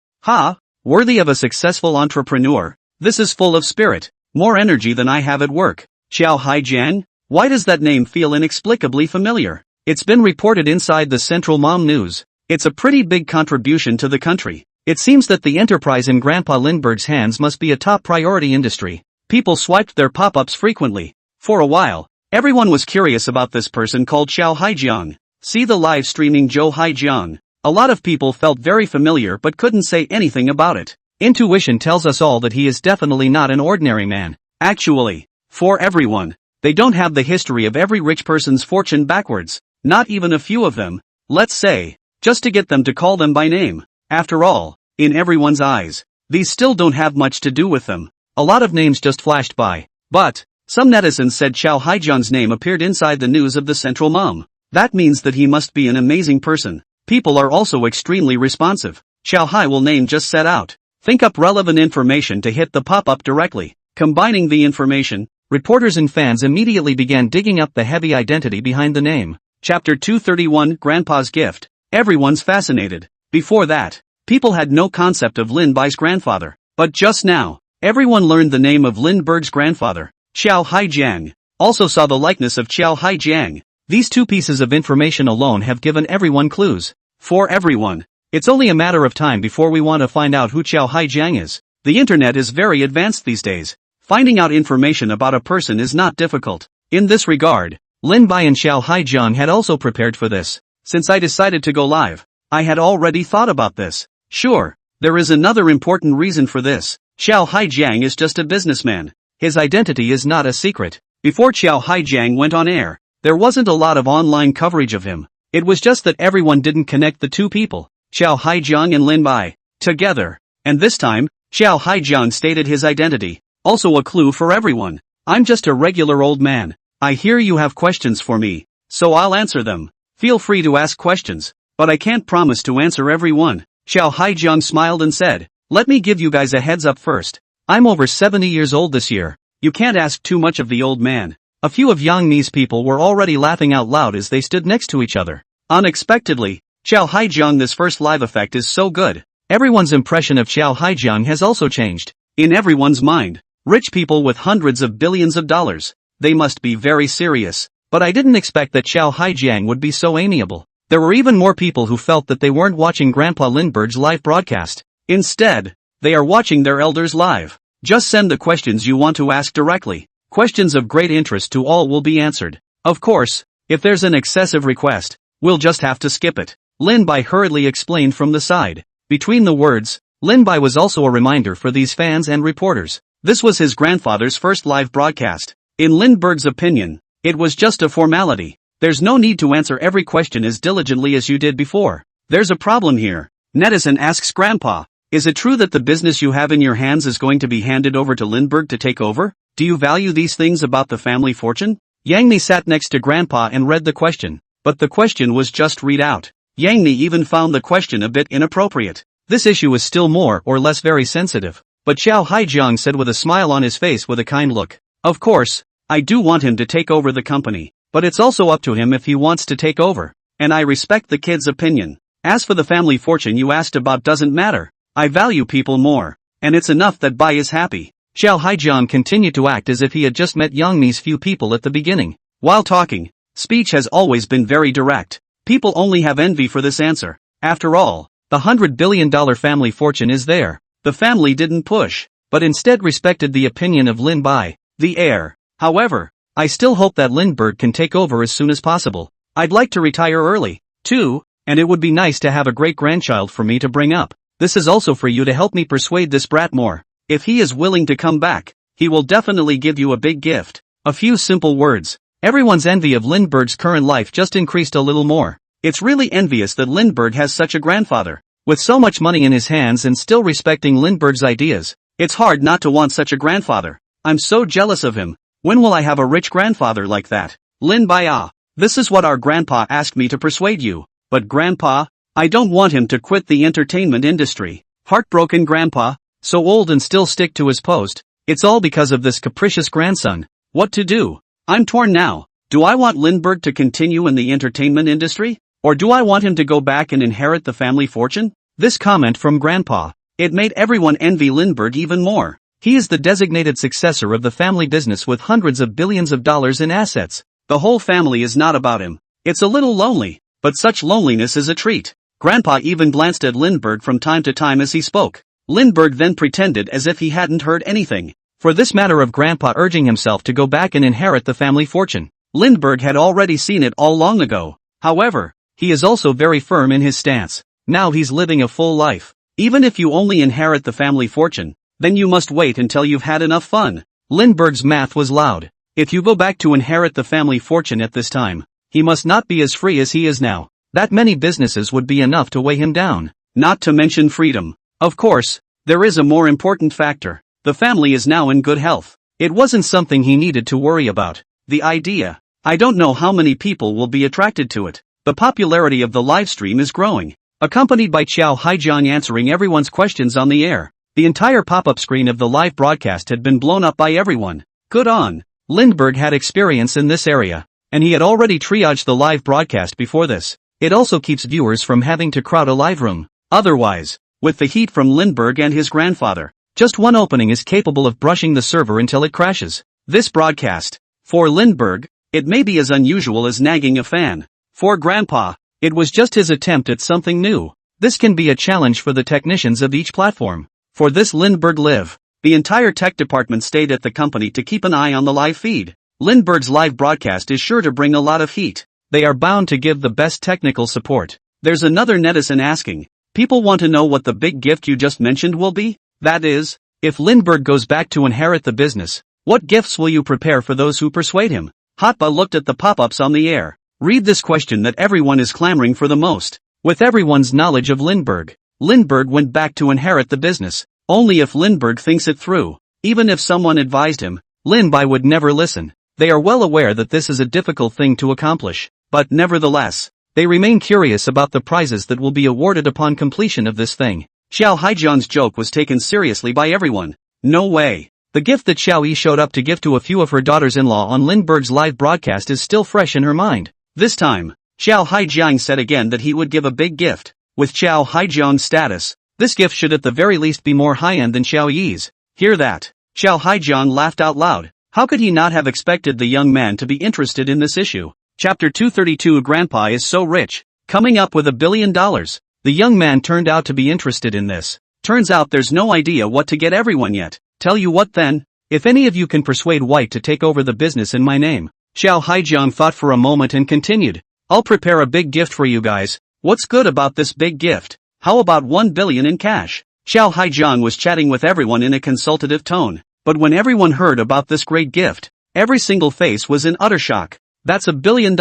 Worthy of a successful entrepreneur. This is full of spirit, more energy than I have at work. Qiao Haijiang? Why does that name feel inexplicably familiar? It's been reported inside the Central Mom News. It's a pretty big contribution to the country. It seems that the enterprise in Grandpa Lindbergh's hands must be a top priority industry. People swiped their pop-ups frequently. For a while, everyone was curious about this person called Qiao Haijiang. See the live streaming Zhou Haijiang. A lot of people felt very familiar but couldn't say anything about it. Intuition tells us all that he is definitely not an ordinary man. Actually, for everyone, they don't have the history of every rich person's fortune backwards. Not even a few of them, let's say, just to get them to call them by name. After all, in everyone's eyes, these still don't have much to do with them. A lot of names just flashed by. But, some netizens said Qiao Haijiang's name appeared inside the news of the Central Mom. That means that he must be an amazing person. People are also extremely responsive. Qiao Hai will name just set out. Think up relevant information to hit the pop-up directly. Combining the information, reporters and fans immediately began digging up the heavy identity behind the name. Chapter 231 Grandpa's Gift. Everyone's fascinated. Before that, people had no concept of Lin Bai's grandfather. But just now, everyone learned the name of Lindbergh's grandfather. Qiao Haijiang also saw the likeness of Qiao Haijiang. These two pieces of information alone have given everyone clues. For everyone, it's only a matter of time before we want to find out who Qiao Haijiang is. The internet is very advanced these days. Finding out information about a person is not difficult. In this regard, Lin Bai and Qiao Haijiang had also prepared for this. Since I decided to go live, I had already thought about this. Sure, there is another important reason for this. Qiao Haijiang is just a businessman. His identity is not a secret. Before Qiao Haijiang went on air, there wasn't a lot of online coverage of him. It was just that everyone didn't connect the two people, Qiao Haijiang and Lin Bai, together. And this time, Qiao Haijiang stated his identity. Also a clue for everyone. I'm just a regular old man. I hear you have questions for me, so I'll answer them. Feel free to ask questions, but I can't promise to answer every one. Qiao Haijiang smiled and said, let me give you guys a heads up first. I'm over 70 years old this year. You can't ask too much of the old man. A few of Yang Mi's people were already laughing out loud as they stood next to each other. Unexpectedly, Qiao Haijiang, this first live effect is so good. Everyone's impression of Qiao Haijiang has also changed. In everyone's mind, rich people with hundreds of billions of dollars. They must be very serious. But I didn't expect that Qiao Haijiang would be so amiable. There were even more people who felt that they weren't watching Grandpa Lindbergh's live broadcast. Instead, they are watching their elders live. Just send the questions you want to ask directly. Questions of great interest to all will be answered. Of course, if there's an excessive request, we'll just have to skip it. Lin Bai hurriedly explained from the side. Between the words, Lin Bai was also a reminder for these fans and reporters. This was his grandfather's first live broadcast. In Lindbergh's opinion, it was just a formality. There's no need to answer every question as diligently as you did before. There's a problem here. Netizen asks Grandpa, is it true that the business you have in your hands is going to be handed over to Lindbergh to take over? Do you value these things about the family fortune? Yang Mi sat next to Grandpa and read the question. But the question was just read out. Yang Mi even found the question a bit inappropriate. This issue is still more or less very sensitive. But Qiao Haijiang said with a smile on his face with a kind look. Of course, I do want him to take over the company. But it's also up to him if he wants to take over. And I respect the kid's opinion. As for the family fortune you asked about doesn't matter. I value people more. And it's enough that Bai is happy. Qiao Haijiang continued to act as if he had just met Yang Mi's few people at the beginning. While talking, speech has always been very direct. People only have envy for this answer. After all, The $100 billion family fortune is there. The family didn't push, but instead respected the opinion of Lin Bai, the heir. However, I still hope that Lindbergh can take over as soon as possible. I'd like to retire early, too, and it would be nice to have a great-grandchild for me to bring up. This is also for you to help me persuade this brat more. If he is willing to come back, he will definitely give you a big gift. A few simple words. Everyone's envy of Lindbergh's current life just increased a little more. It's really envious that Lindbergh has such a grandfather. With so much money in his hands and still respecting Lindbergh's ideas, it's hard not to want such a grandfather. I'm so jealous of him. When will I have a rich grandfather like that? Lin Bai, this is what our grandpa asked me to persuade you. But grandpa, I don't want him to quit the entertainment industry. Heartbroken grandpa, so old and still stick to his post. It's all because of this capricious grandson. What to do? I'm torn now. Do I want Lindbergh to continue in the entertainment industry? Or do I want him to go back and inherit the family fortune? This comment from grandpa, it made everyone envy Lindbergh even more. He is the designated successor of the family business with hundreds of billions of dollars in assets. The whole family is not about him. It's a little lonely, but such loneliness is a treat. Grandpa even glanced at Lindbergh from time to time as he spoke. Lindbergh then pretended as if he hadn't heard anything. For this matter of grandpa urging himself to go back and inherit the family fortune, Lindbergh had already seen it all long ago. However, he is also very firm in his stance. Now he's living a full life. Even if you only inherit the family fortune, then you must wait until you've had enough fun. Lindbergh's math was loud. If you go back to inherit the family fortune at this time, he must not be as free as he is now. That many businesses would be enough to weigh him down. Not to mention freedom. Of course, there is a more important factor. The family is now in good health. It wasn't something he needed to worry about. The idea. I don't know how many people will be attracted to it. The popularity of the live stream is growing. Accompanied by Xiao Haijiang answering everyone's questions on the air. The entire pop-up screen of the live broadcast had been blown up by everyone. Good on. Lindbergh had experience in this area, and he had already triaged the live broadcast before this. It also keeps viewers from having to crowd a live room. Otherwise, with the heat from Lindbergh and his grandfather, just one opening is capable of brushing the server until it crashes. This broadcast, for Lindbergh, it may be as unusual as nagging a fan. For grandpa, it was just his attempt at something new. This can be a challenge for the technicians of each platform. For this Lindbergh live, the entire tech department stayed at the company to keep an eye on the live feed. Lindbergh's live broadcast is sure to bring a lot of heat. They are bound to give the best technical support. There's another netizen asking, people want to know what the big gift you just mentioned will be? That is, if Lindbergh goes back to inherit the business, what gifts will you prepare for those who persuade him? Hotba looked at the pop-ups on the air. Read this question that everyone is clamoring for the most. With everyone's knowledge of Lindbergh, Lindbergh went back to inherit the business. Only if Lindbergh thinks it through. Even if someone advised him, Lin Bai would never listen. They are well aware that this is a difficult thing to accomplish. But nevertheless, they remain curious about the prizes that will be awarded upon completion of this thing. Xiao Haijiang's joke was taken seriously by everyone. No way. The gift that Xiao Yi showed up to give to a few of her daughters-in-law on Lindbergh's live broadcast is still fresh in her mind. This time, Xiao Haijiang said again that he would give a big gift. With Xiao Haijiang's status, this gift should at the very least be more high-end than Xiao Yi's. Hear that? Xiao Haijiang laughed out loud. How could he not have expected the young man to be interested in this issue? Chapter 232 Grandpa is so rich, coming up with $1 billion. The young man turned out to be interested in this. Turns out there's no idea what to get everyone yet. Tell you what then, if any of you can persuade White to take over the business in my name. Xiao Haijiang thought for a moment and continued. I'll prepare a big gift for you guys. What's good about this big gift? How about 1 billion in cash? Xiao Haijiang was chatting with everyone in a consultative tone. But when everyone heard about this great gift, every single face was in utter shock. That's $1 billion.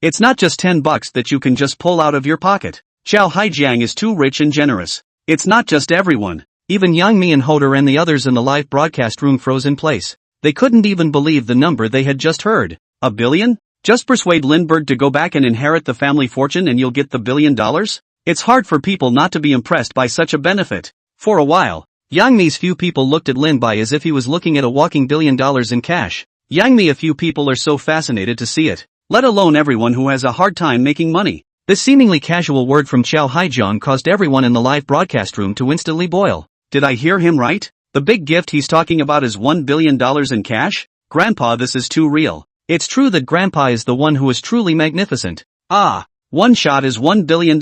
It's not just $10 that you can just pull out of your pocket. Xiao Haijiang is too rich and generous. It's not just everyone. Even Yang Mi and Hoder and the others in the live broadcast room froze in place. They couldn't even believe the number they had just heard. $1 billion? Just persuade Lindbergh to go back and inherit the family fortune and you'll get the $1 billion? It's hard for people not to be impressed by such a benefit. For a while, Yang Mi's few people looked at Lin Bai as if he was looking at a walking $1 billion in cash. Yang Mi a few people are so fascinated to see it, let alone everyone who has a hard time making money. This seemingly casual word from Xiao Haijiang caused everyone in the live broadcast room to instantly boil. Did I hear him right? The big gift he's talking about is $1 billion in cash? Grandpa, this is too real. It's true that Grandpa is the one who is truly magnificent. Ah, one shot is $1 billion.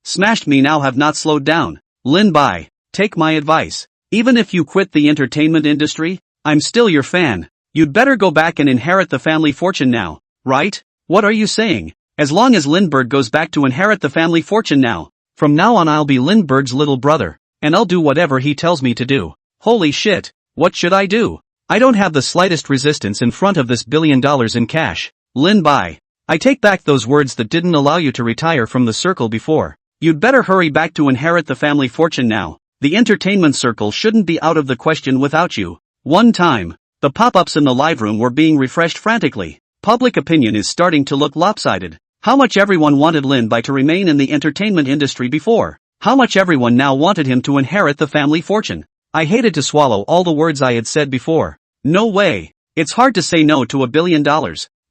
smashed me now have not slowed down. Lin Bai, take my advice. Even if you quit the entertainment industry, I'm still your fan. You'd better go back and inherit the family fortune now, right? What are you saying? As long as Lindbergh goes back to inherit the family fortune now. From now on I'll be Lindbergh's little brother, and I'll do whatever he tells me to do. Holy shit, what should I do? I don't have the slightest resistance in front of this $1 billion in cash. Lin Bai, I take back those words that didn't allow you to retire from the circle before. You'd better hurry back to inherit the family fortune now. The entertainment circle shouldn't be out of the question without you. One time, the pop-ups in the live room were being refreshed frantically. Public opinion is starting to look lopsided. How much everyone wanted Lin Bai to remain in the entertainment industry before. How much everyone now wanted him to inherit the family fortune. I hated to swallow all the words I had said before. No way. It's hard to say no to $1 billion.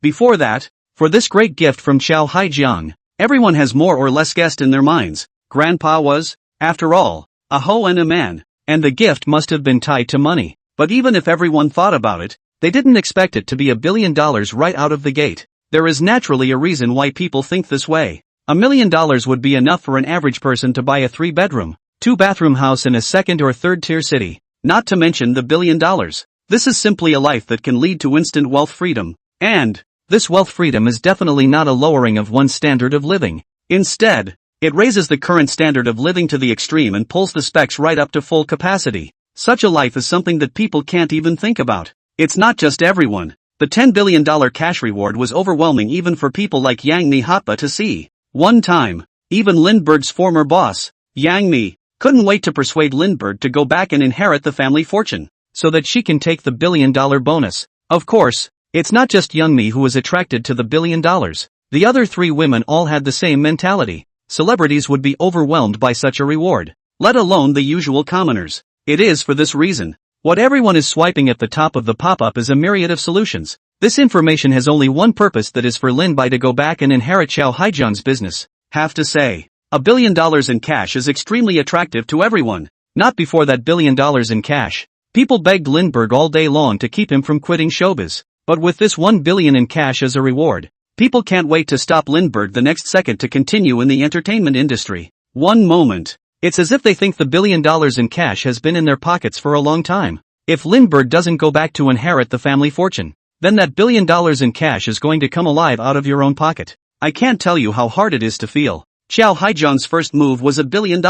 Before that, for this great gift from Chow Hai-jiang, everyone has more or less guessed in their minds. Grandpa was, after all, a hoe and a man, and the gift must have been tied to money. But even if everyone thought about it, they didn't expect it to be $1 billion right out of the gate. There is naturally a reason why people think this way. $1 million would be enough for an average person to buy a 3-bedroom, 2-bathroom house in a 2nd or 3rd-tier city, not to mention the $1 billion. This is simply a life that can lead to instant wealth freedom. And this wealth freedom is definitely not a lowering of one's standard of living. Instead, it raises the current standard of living to the extreme and pulls the specs right up to full capacity. Such a life is something that people can't even think about. It's not just everyone. The $10 billion cash reward was overwhelming even for people like Yang Mi Hotba to see. One time, even Lindbergh's former boss, Yang Mi, couldn't wait to persuade Lindbergh to go back and inherit the family fortune, so that she can take the $1 billion bonus. Of course, it's not just Yang Mi who was attracted to the $1 billion. The other 3 women all had the same mentality. Celebrities would be overwhelmed by such a reward, let alone the usual commoners. It is for this reason. What everyone is swiping at the top of the pop-up is a myriad of solutions. This information has only one purpose, that is for Lin Bai to go back and inherit Chow Hai-jiang's business. Have to say, $1 billion in cash is extremely attractive to everyone. Not before that $1 billion in cash. People begged Lindbergh all day long to keep him from quitting showbiz. But with this $1 billion in cash as a reward, people can't wait to stop Lindbergh the next second to continue in the entertainment industry. One moment. It's as if they think the $1 billion in cash has been in their pockets for a long time. If Lindbergh doesn't go back to inherit the family fortune, then that $1 billion in cash is going to come alive out of your own pocket. I can't tell you how hard it is to feel. Chow Hai-jiang's first move was $1 billion.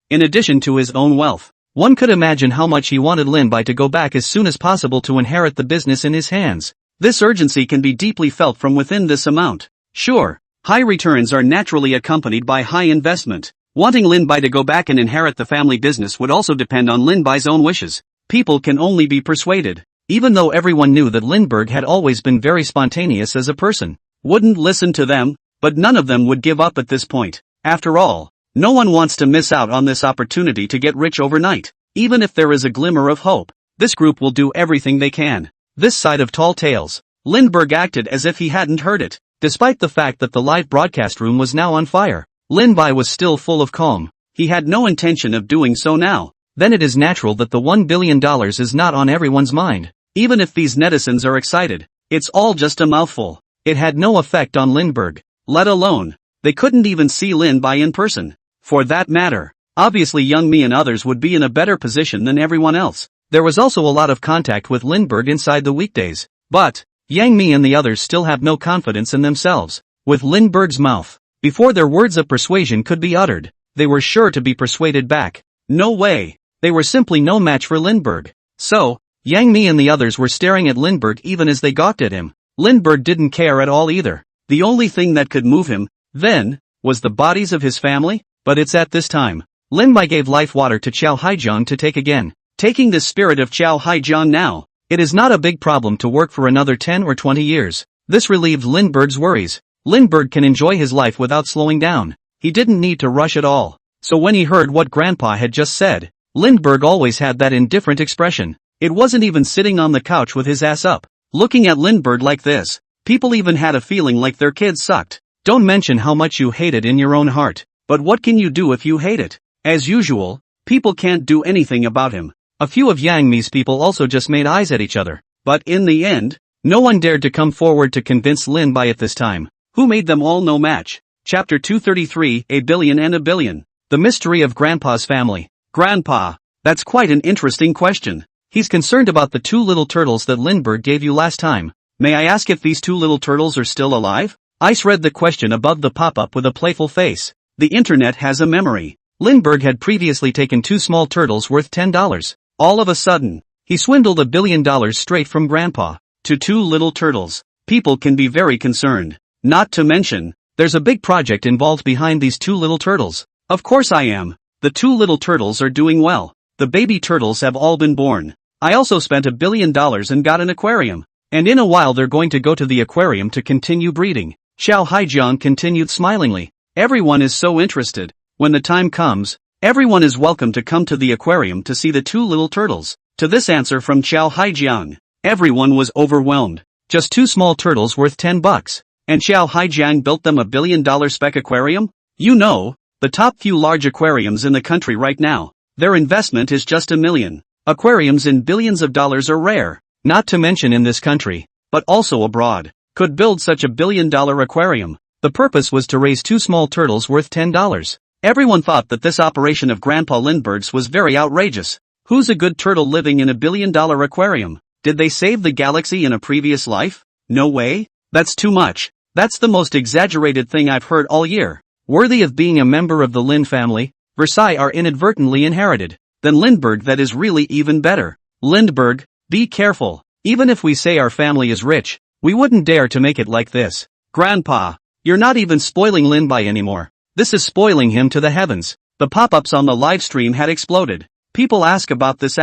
In addition to his own wealth, one could imagine how much he wanted Lin Bai to go back as soon as possible to inherit the business in his hands. This urgency can be deeply felt from within this amount. Sure, high returns are naturally accompanied by high investment. Wanting Lin Bai to go back and inherit the family business would also depend on Lin Bai's own wishes. People can only be persuaded. Even though everyone knew that Lindbergh had always been very spontaneous as a person, wouldn't listen to them, but none of them would give up at this point. After all, no one wants to miss out on this opportunity to get rich overnight. Even if there is a glimmer of hope, this group will do everything they can. This side of Tall Tales, Lindbergh acted as if he hadn't heard it. Despite the fact that the live broadcast room was now on fire, Lin Bai was still full of calm. He had no intention of doing so now. Then it is natural that the $1 billion is not on everyone's mind. Even if these netizens are excited, it's all just a mouthful. It had no effect on Lindbergh. Let alone, they couldn't even see Lin Bai in person. For that matter, obviously Young Mi and others would be in a better position than everyone else. There was also a lot of contact with Lindbergh inside the weekdays. But, Yang Mi and the others still have no confidence in themselves. With Lindbergh's mouth, before their words of persuasion could be uttered, they were sure to be persuaded back. No way. They were simply no match for Lindbergh. So, Yang Mi and the others were staring at Lindbergh even as they gawked at him. Lindbergh didn't care at all either. The only thing that could move him, then, was the bodies of his family. But it's at this time, Lin Bai gave life water to Chow Hai-jiang to take again. Taking the spirit of Chow Hai-jiang now, it is not a big problem to work for another 10 or 20 years. This relieved Lindbergh's worries. Lindbergh can enjoy his life without slowing down. He didn't need to rush at all. So when he heard what Grandpa had just said, Lindbergh always had that indifferent expression. It wasn't even sitting on the couch with his ass up, looking at Lindbergh like this. People even had a feeling like their kids sucked. Don't mention how much you hate it in your own heart. But what can you do if you hate it? As usual, people can't do anything about him. A few of Yang Mi's people also just made eyes at each other. But in the end, no one dared to come forward to convince Lin Bai at this time, who made them all no match. Chapter 233, A Billion and a Billion. The Mystery of Grandpa's Family. Grandpa. That's quite an interesting question. He's concerned about the two little turtles that Lindbergh gave you last time. May I ask if these two little turtles are still alive? Ice read the question above the pop-up with a playful face. The internet has a memory. Lindbergh had previously taken two small turtles worth $10. All of a sudden, he swindled $1 billion straight from Grandpa to two little turtles. People can be very concerned. Not to mention, there's a big project involved behind these two little turtles. Of course I am. The two little turtles are doing well. The baby turtles have all been born. I also spent $1 billion and got an aquarium. And in a while they're going to go to the aquarium to continue breeding. Xiao Haijiang continued smilingly. Everyone is so interested. When the time comes, everyone is welcome to come to the aquarium to see the two little turtles. To this answer from Xiao Haijiang, everyone was overwhelmed. Just two small turtles worth $10. And Xiao Haijiang built them $1 billion spec aquarium? You know, the top few large aquariums in the country right now. Their investment is just $1 million. Aquariums in billions of dollars are rare, not to mention in this country, but also abroad, could build such $1 billion aquarium. The purpose was to raise two small turtles worth $10. Everyone thought that this operation of Grandpa Lindbergh's was very outrageous. Who's a good turtle living in $1 billion aquarium? Did they save the galaxy in a previous life? No way. That's too much. That's the most exaggerated thing I've heard all year. Worthy of being a member of the Lin family, Versailles are inadvertently inherited. Then Lindbergh, that is really even better. Lindbergh, be careful. Even if we say our family is rich, we wouldn't dare to make it like this. Grandpa, you're not even spoiling Lin-Bai anymore. This is spoiling him to the heavens. The pop-ups on the live stream had exploded. People ask about this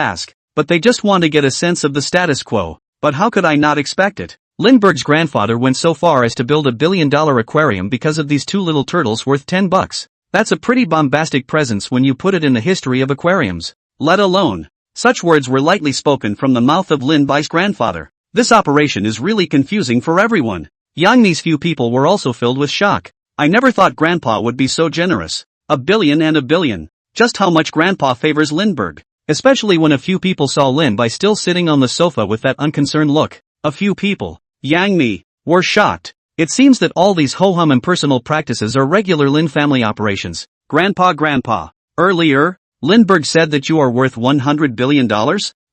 but they just want to get a sense of the status quo. But how could I not expect it? Lindbergh's grandfather went so far as to build $1 billion aquarium because of these two little turtles worth $10. That's a pretty bombastic presence when you put it in the history of aquariums. Let alone, such words were lightly spoken from the mouth of Lin-Bai's grandfather. This operation is really confusing for everyone. Yang Ni's few people were also filled with shock. I never thought Grandpa would be so generous. $1 billion and $1 billion. Just how much Grandpa favors Lindbergh. Especially when a few people saw Lin-Bai still sitting on the sofa with that unconcerned look. A few people, Yang Ni, were shocked. It seems that all these ho-hum impersonal practices are regular Lin family operations. Grandpa, earlier, Lindbergh said that you are worth $100 billion?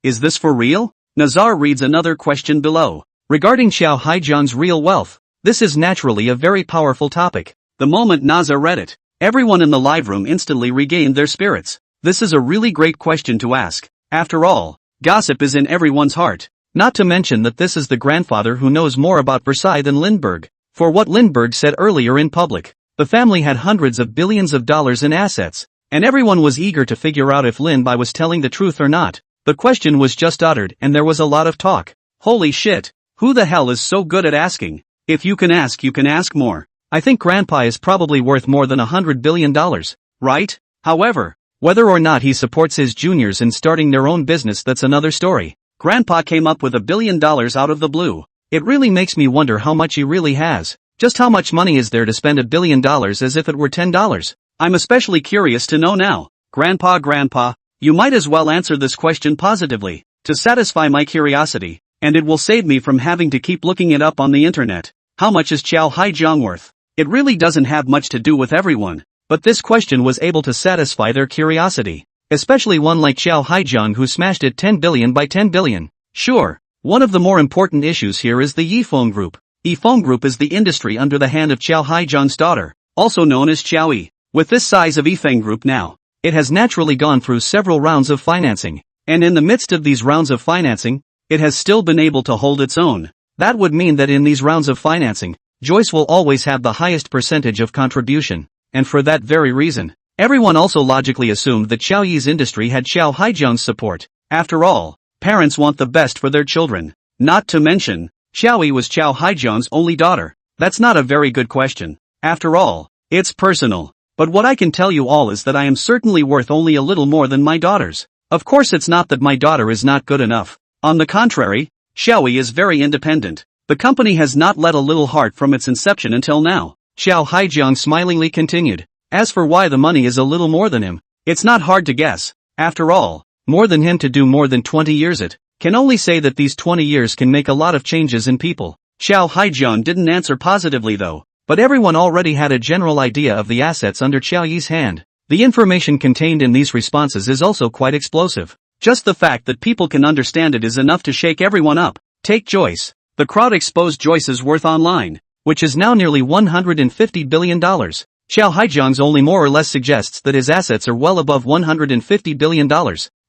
Is this for real? Nazar reads another question below. Regarding Xiao Haijiang's real wealth, this is naturally a very powerful topic. The moment Nazar read it, everyone in the live room instantly regained their spirits. This is a really great question to ask. After all, gossip is in everyone's heart. Not to mention that this is the grandfather who knows more about Versailles than Lindbergh. For what Lindbergh said earlier in public, the family had hundreds of billions of dollars in assets, and everyone was eager to figure out if Lin-Bai was telling the truth or not. The question was just uttered and there was a lot of talk. Holy shit, who the hell is so good at asking? If you can ask more. I think Grandpa is probably worth more than $100 billion, right? However, whether or not he supports his juniors in starting their own business, that's another story. Grandpa came up with $1 billion out of the blue. It really makes me wonder how much he really has. Just how much money is there to spend $1 billion as if it were $10? I'm especially curious to know now. Grandpa, you might as well answer this question positively, to satisfy my curiosity, and it will save me from having to keep looking it up on the internet. How much is Xiao Haijiang worth? It really doesn't have much to do with everyone, but this question was able to satisfy their curiosity. Especially one like Xiao Haijiang who smashed it 10 billion by 10 billion. Sure. One of the more important issues here is the Yifeng Group. Yifeng Group is the industry under the hand of Xiao Haijiang's daughter, also known as Xiao Yi. With this size of Yifeng Group now, it has naturally gone through several rounds of financing, and in the midst of these rounds of financing, it has still been able to hold its own. That would mean that in these rounds of financing, Joyce will always have the highest percentage of contribution, and for that very reason, everyone also logically assumed that Xiao Yi's industry had Xiao Haijiang's support. After all, parents want the best for their children. Not to mention, Xiao Yi was Xiao Haijiang's only daughter. That's not a very good question. After all, it's personal. But what I can tell you all is that I am certainly worth only a little more than my daughters. Of course it's not that my daughter is not good enough. On the contrary, Xiao Yi is very independent. The company has not let a little heart from its inception until now. Xiao Haijiang smilingly continued. As for why the money is a little more than him, it's not hard to guess. After all, more than him to do more than 20 years it. Can only say that these 20 years can make a lot of changes in people. Xiao Haijiang didn't answer positively though. but everyone already had a general idea of the assets under Qiao Yi's hand. The information contained in these responses is also quite explosive. Just the fact that people can understand it is enough to shake everyone up. Take Joyce. The crowd exposed Joyce's worth online, which is now nearly $150 billion. Xiao Haijiang's only more or less suggests that his assets are well above $150 billion.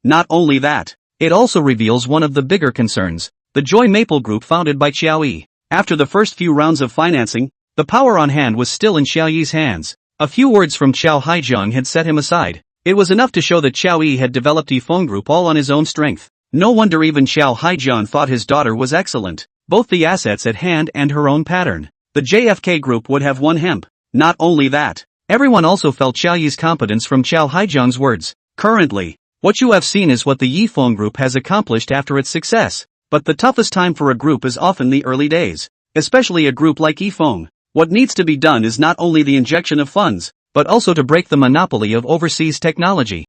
Not only that, it also reveals one of the bigger concerns, the Joy Maple Group founded by Qiao Yi. After the first few rounds of financing, the power on hand was still in Qiao Yi's hands. A few words from Xiao Haijiang had set him aside. It was enough to show that Qiao Yi had developed Yifeng Group all on his own strength. No wonder even Xiao Haijiang thought his daughter was excellent. Both the assets at hand and her own pattern. The JFK Group would have won hemp. Not only that, everyone also felt Qiao Yi's competence from Xiao Haijiang's words. Currently, what you have seen is what the Yifeng Group has accomplished after its success. But the toughest time for a group is often the early days. Especially a group like Yifeng. What needs to be done is not only the injection of funds, but also to break the monopoly of overseas technology.